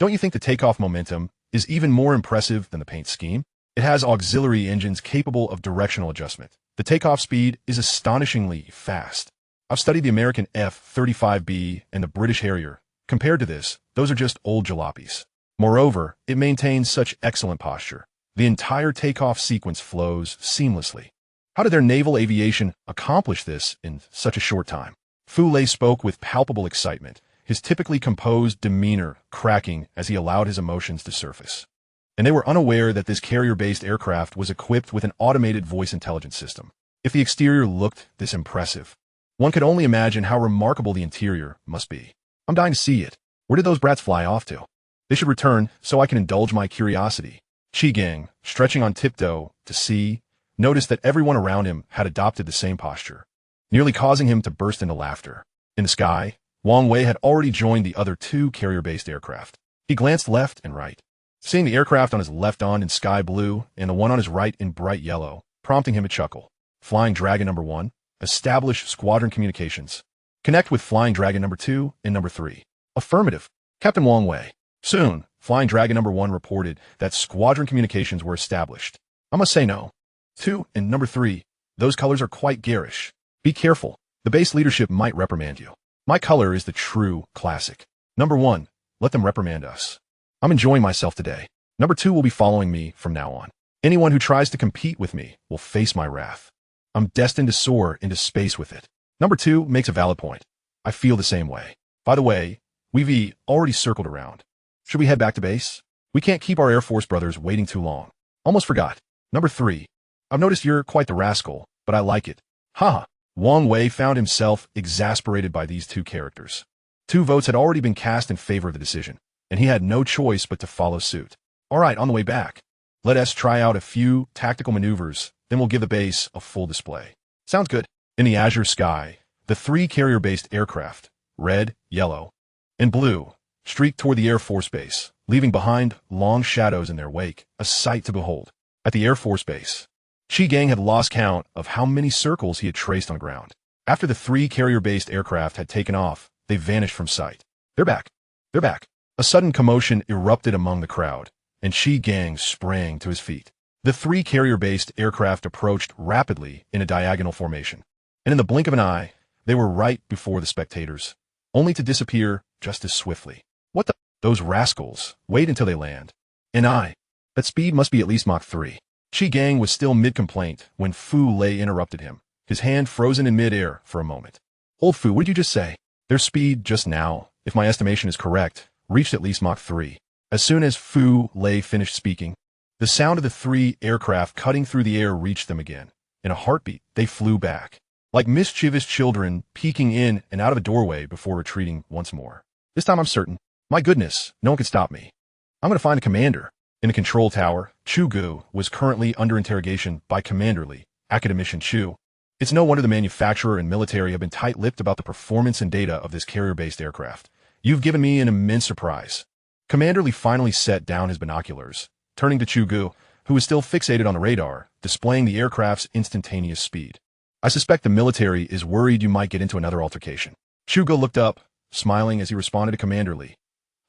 Don't you think the takeoff momentum is even more impressive than the paint scheme? It has auxiliary engines capable of directional adjustment. The takeoff speed is astonishingly fast. I've studied the American F-35B and the British Harrier. Compared to this, those are just old jalopies. Moreover, it maintains such excellent posture. The entire takeoff sequence flows seamlessly. How did their naval aviation accomplish this in such a short time? Fu Lei spoke with palpable excitement, his typically composed demeanor cracking as he allowed his emotions to surface. And they were unaware that this carrier-based aircraft was equipped with an automated voice intelligence system. If the exterior looked this impressive, one could only imagine how remarkable the interior must be. I'm dying to see it. Where did those brats fly off to? They should return so I can indulge my curiosity. Chu Ge, stretching on tiptoe to see, noticed that everyone around him had adopted the same posture, nearly causing him to burst into laughter. In the sky, Wang Wei had already joined the other 2 carrier-based aircraft. He glanced left and right, seeing the aircraft on his left on in sky blue and the one on his right in bright yellow, prompting him to chuckle. Flying Dragon number 1, establish squadron communications. Connect with Flying Dragon number 2 and number 3. Affirmative. Captain Wang Wei. Soon, Flying Dragon number 1 reported that squadron communications were established. I must say no. 2 and number 3, those colors are quite garish. Be careful. The base leadership might reprimand you. My color is the true classic. Number 1, let them reprimand us. I'm enjoying myself today. Number 2 will be following me from now on. Anyone who tries to compete with me will face my wrath. I'm destined to soar into space with it. Number 2 makes a valid point. I feel the same way. By the way, we've already circled around. Should we head back to base? We can't keep our Air Force brothers waiting too long. Almost forgot. Number 3. I've noticed you're quite the rascal, but I like it. Haha. Wang Wei found himself exasperated by these 2 characters. 2 votes had already been cast in favor of the decision, and he had no choice but to follow suit. All right, on the way back, let us try out a few tactical maneuvers, then we'll give the base a full display. Sounds good. In the azure sky, the 3 carrier-based aircraft, red, yellow, and blue, streaked toward the Air Force Base, leaving behind long shadows in their wake, a sight to behold. At the Air Force Base, Chu Ge had lost count of how many circles he had traced on the ground. After the 3 carrier-based aircraft had taken off, they vanished from sight. They're back. They're back. A sudden commotion erupted among the crowd, and Chu Ge sprang to his feet. The 3 carrier-based aircraft approached rapidly in a diagonal formation, and in the blink of an eye, they were right before the spectators, only to disappear just as swiftly. What the? Those rascals. Wait until they land. That speed must be at least Mach 3. Chu Ge was still mid-complaint when Fu Lei interrupted him, his hand frozen in mid-air for a moment. Old Fu, what did you just say? Their speed just now, if my estimation is correct, reached at least Mach 3. As soon as Fu Lei finished speaking, the sound of the 3 aircraft cutting through the air reached them again. In a heartbeat, they flew back, like mischievous children peeking in and out of a doorway before retreating once more. This time I'm certain. My goodness, no one can stop me. I'm going to find a commander. In the control tower, Chu Ge was currently under interrogation by Commander Li, Academician Chu. It's no wonder the manufacturer and military have been tight-lipped about the performance and data of this carrier-based aircraft. You've given me an immense surprise. Commander Li finally set down his binoculars, turning to Chu Ge, who was still fixated on the radar, displaying the aircraft's instantaneous speed. I suspect the military is worried you might get into another altercation. Chu Ge looked up, smiling as he responded to Commander Li.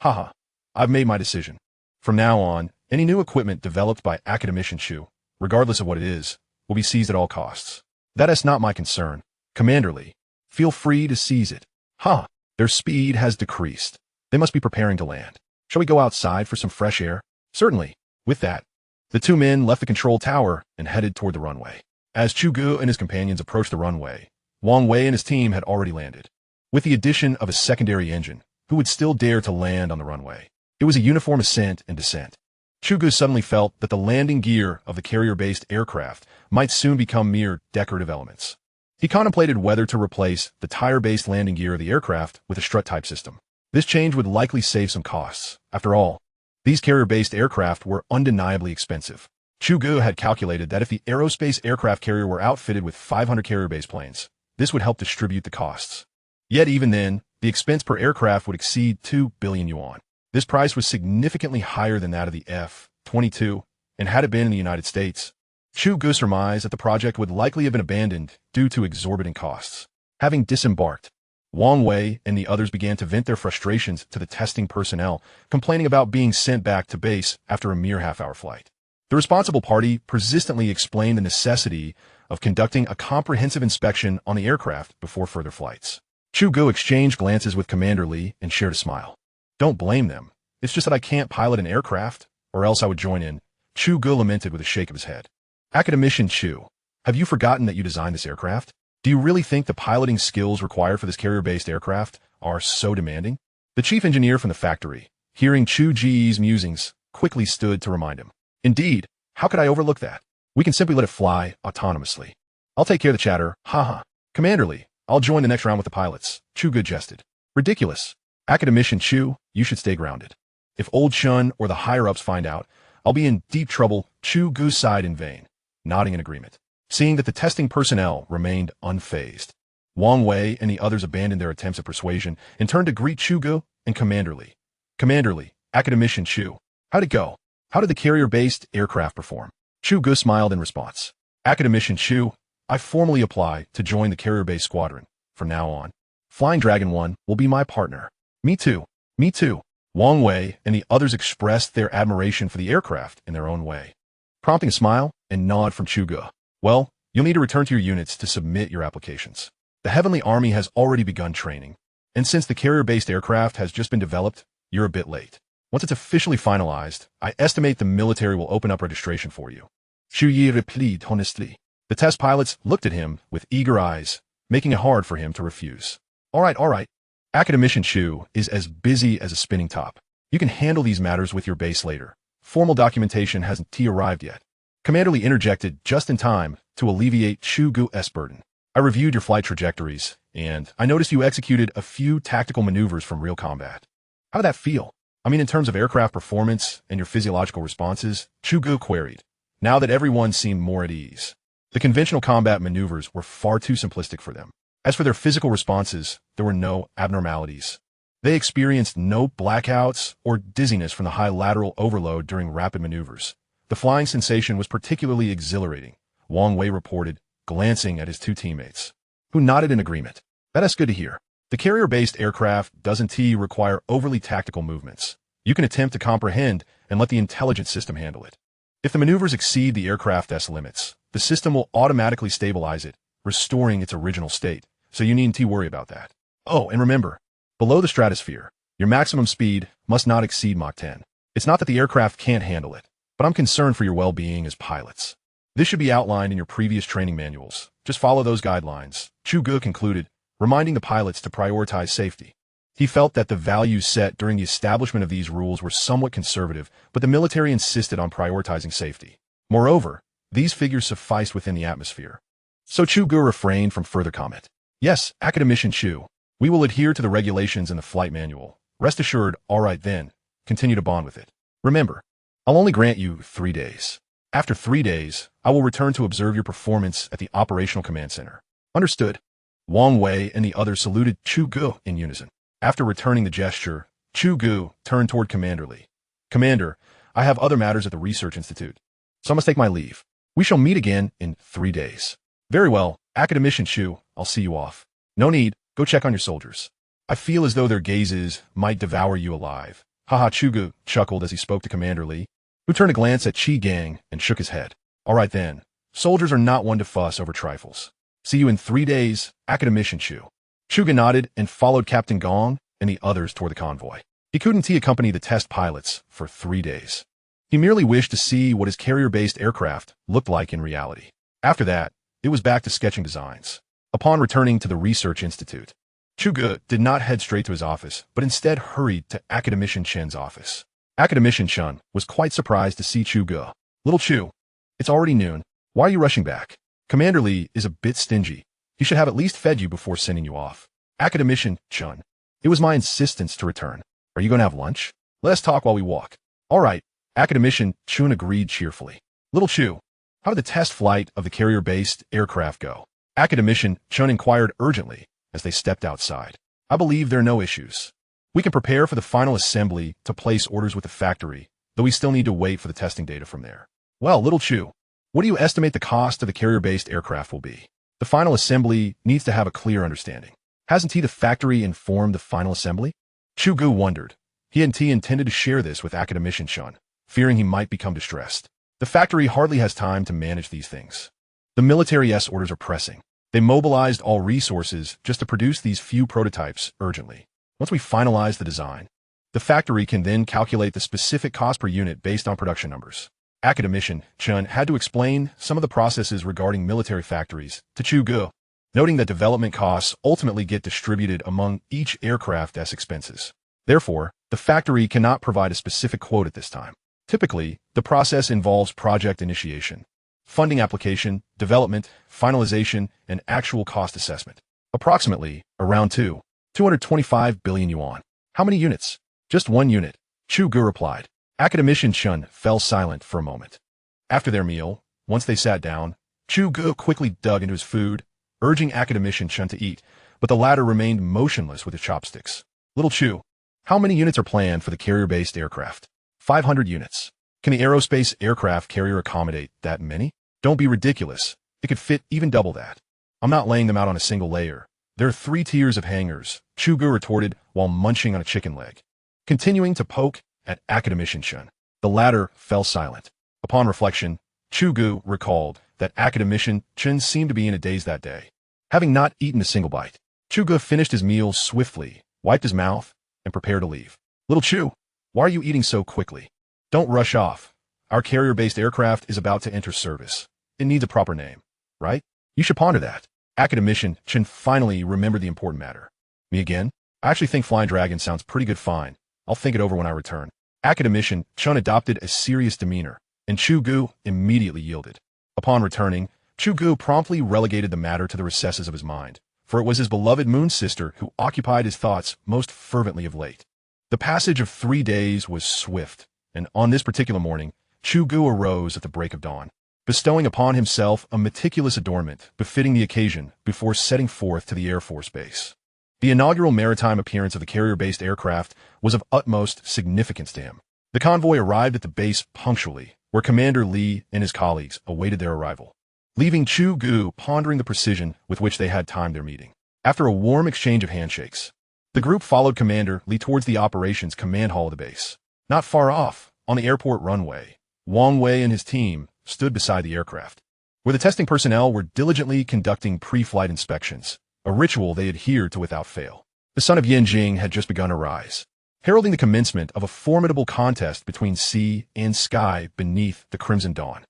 Haha, I've made my decision. From now on, any new equipment developed by Academician Chu, regardless of what it is, will be seized at all costs. That is not my concern. Commander Li, feel free to seize it. Their speed has decreased. They must be preparing to land. Shall we go outside for some fresh air? Certainly. With that, the 2 men left the control tower and headed toward the runway. As Chu Ge and his companions approached the runway, Wang Wei and his team had already landed. With the addition of a secondary engine, who would still dare to land on the runway? It was a uniform ascent and descent. Chu Ge suddenly felt that the landing gear of the carrier-based aircraft might soon become mere decorative elements. He contemplated whether to replace the tire-based landing gear of the aircraft with a strut-type system. This change would likely save some costs. After all, these carrier-based aircraft were undeniably expensive. Chu Ge had calculated that if the Aerospace aircraft carrier were outfitted with 500 carrier-based planes, this would help distribute the costs. Yet even then, the expense per aircraft would exceed 2 billion yuan. This price was significantly higher than that of the F-22, and had it been in the United States, Chu Ge surmised that the project would likely have been abandoned due to exorbitant costs. Having disembarked, Wang Wei and the others began to vent their frustrations to the testing personnel, complaining about being sent back to base after a mere half-hour flight. The responsible party persistently explained the necessity of conducting a comprehensive inspection on the aircraft before further flights. Chu Ge exchanged glances with Commander Li and shared a smile. Don't blame them. It's just that I can't pilot an aircraft, or else I would join in. Chu Ge lamented with a shake of his head. Academician Chu, have you forgotten that you designed this aircraft? Do you really think the piloting skills required for this carrier-based aircraft are so demanding? The chief engineer from the factory, hearing Chu Ge's musings, quickly stood to remind him. Indeed, how could I overlook that? We can simply let it fly autonomously. I'll take care of the chatter, Commander Li, I'll join the next round with the pilots. Chu Ge jested. Ridiculous. Academician Chu, you should stay grounded. If old Shun or the higher-ups find out, I'll be in deep trouble. Chu Ge sighed in vain, nodding in agreement. Seeing that the testing personnel remained unfazed, Wang Wei and the others abandoned their attempts at persuasion and turned to greet Chu Ge and Commander Li. Commander Li, Academician Chu, how'd it go? How did the carrier-based aircraft perform? Chu Ge smiled in response. Academician Chu, I formally apply to join the carrier-based squadron. From now on, Flying Dragon 1 will be my partner. Me too. Me too. Wang Wei and the others expressed their admiration for the aircraft in their own way, prompting a smile and nod from Chu Ge. Well, you'll need to return to your units to submit your applications. The Heavenly Army has already begun training, and since the carrier-based aircraft has just been developed, you're a bit late. Once it's officially finalized, I estimate the military will open up registration for you. Chu Ge replied honestly. The test pilots looked at him with eager eyes, making it hard for him to refuse. All right. Academician Chu is as busy as a spinning top. You can handle these matters with your base later. Formal documentation hasn't arrived yet. Commander Li interjected just in time to alleviate Chu Ge's burden. I reviewed your flight trajectories, and I noticed you executed a few tactical maneuvers from real combat. How did that feel? I mean, in terms of aircraft performance and your physiological responses, Chu Ge queried, now that everyone seemed more at ease. The conventional combat maneuvers were far too simplistic for them. As for their physical responses, there were no abnormalities. They experienced no blackouts or dizziness from the high lateral overload during rapid maneuvers. The flying sensation was particularly exhilarating, Wang Wei reported, glancing at his two teammates, who nodded in agreement. That's good to hear. The carrier-based aircraft doesn't require overly tactical movements. You can attempt to comprehend and let the intelligence system handle it. If the maneuvers exceed the aircraft's limits, the system will automatically stabilize it, restoring its original state, so you needn't worry about that. Oh, and remember, below the stratosphere, your maximum speed must not exceed Mach 10. It's not that the aircraft can't handle it, but I'm concerned for your well-being as pilots. This should be outlined in your previous training manuals. Just follow those guidelines, Chu Ge concluded, reminding the pilots to prioritize safety. He felt that the values set during the establishment of these rules were somewhat conservative, but the military insisted on prioritizing safety. Moreover, these figures sufficed within the atmosphere. So Chu Ge refrained from further comment. Yes, Academician Chu, we will adhere to the regulations in the flight manual. Rest assured, all right then, continue to bond with it. Remember, I'll only grant you 3 days. After 3 days, I will return to observe your performance at the Operational Command Center. Understood. Wang Wei and the others saluted Chu Ge in unison. After returning the gesture, Chu Ge turned toward Commander Li. Commander, I have other matters at the Research Institute, so I must take my leave. We shall meet again in 3 days. Very well, Academician Chu, I'll see you off. No need, go check on your soldiers. I feel as though their gazes might devour you alive. Haha, Chu Ge chuckled as he spoke to Commander Li, who turned a glance at Chu Ge and shook his head. All right then, soldiers are not one to fuss over trifles. See you in 3 days, Academician Chu. Chu Ge nodded and followed Captain Gong and the others toward the convoy. He couldn't accompany the test pilots for 3 days. He merely wished to see what his carrier-based aircraft looked like in reality. After that, it was back to sketching designs. Upon returning to the Research Institute, Chu Ge did not head straight to his office, but instead hurried to Academician Chen's office. Academician Chen was quite surprised to see Chu Ge. Little Chu, it's already noon. Why are you rushing back? Commander Li is a bit stingy. He should have at least fed you before sending you off. Academician Chen, it was my insistence to return. Are you going to have lunch? Let us talk while we walk. All right, Academician Chen agreed cheerfully. Little Chu, how did the test flight of the carrier-based aircraft go? Academician Chen inquired urgently as they stepped outside. I believe there are no issues. We can prepare for the final assembly to place orders with the factory, though we still need to wait for the testing data from there. Well, Little Chu, what do you estimate the cost of the carrier-based aircraft will be? The final assembly needs to have a clear understanding. Hasn't the factory informed the final assembly? Chu Ge wondered. He intended to share this with Academician Chen, fearing he might become distressed. The factory hardly has time to manage these things. The military's orders are pressing. They mobilized all resources just to produce these few prototypes urgently. Once we finalize the design, the factory can then calculate the specific cost per unit based on production numbers. Academician Chen had to explain some of the processes regarding military factories to Chu Ge, noting that development costs ultimately get distributed among each aircraft's expenses. Therefore, the factory cannot provide a specific quote at this time. Typically, the process involves project initiation, funding application, development, finalization, and actual cost assessment. Approximately, around 225 billion yuan. How many units? Just 1 unit, Chu Ge replied. Academician Chen fell silent for a moment. After their meal, once they sat down, Chu Ge quickly dug into his food, urging Academician Chen to eat, but the latter remained motionless with his chopsticks. Little Chu, how many units are planned for the carrier-based aircraft? 500 units. Can the aerospace aircraft carrier accommodate that many? Don't be ridiculous. It could fit even double that. I'm not laying them out on a single layer. There are 3 tiers of hangars, Chu Ge retorted while munching on a chicken leg. Continuing to poke at Academician Chen, the latter fell silent. Upon reflection, Chu Ge recalled that Academician Chen seemed to be in a daze that day. Having not eaten a single bite, Chu Ge finished his meal swiftly, wiped his mouth, and prepared to leave. Little Chu, why are you eating so quickly? Don't rush off. Our carrier-based aircraft is about to enter service. It needs a proper name, right? You should ponder that. Academician Chen finally remembered the important matter. Me again? I actually think Flying Dragon sounds pretty good fine. I'll think it over when I return. Academician Chen adopted a serious demeanor, and Chu Ge immediately yielded. Upon returning, Chu Ge promptly relegated the matter to the recesses of his mind, for it was his beloved moon sister who occupied his thoughts most fervently of late. The passage of 3 days was swift, and on this particular morning, Chu Ge arose at the break of dawn, bestowing upon himself a meticulous adornment befitting the occasion before setting forth to the Air Force Base. The inaugural maritime appearance of the carrier-based aircraft was of utmost significance to him. The convoy arrived at the base punctually, where Commander Li and his colleagues awaited their arrival, leaving Chu Ge pondering the precision with which they had timed their meeting. After a warm exchange of handshakes, the group followed Commander Li towards the operations command hall of the base. Not far off, on the airport runway, Wang Wei and his team stood beside the aircraft, where the testing personnel were diligently conducting pre-flight inspections, a ritual they adhered to without fail. The sun of Yanjing had just begun to rise, heralding the commencement of a formidable contest between sea and sky beneath the crimson dawn.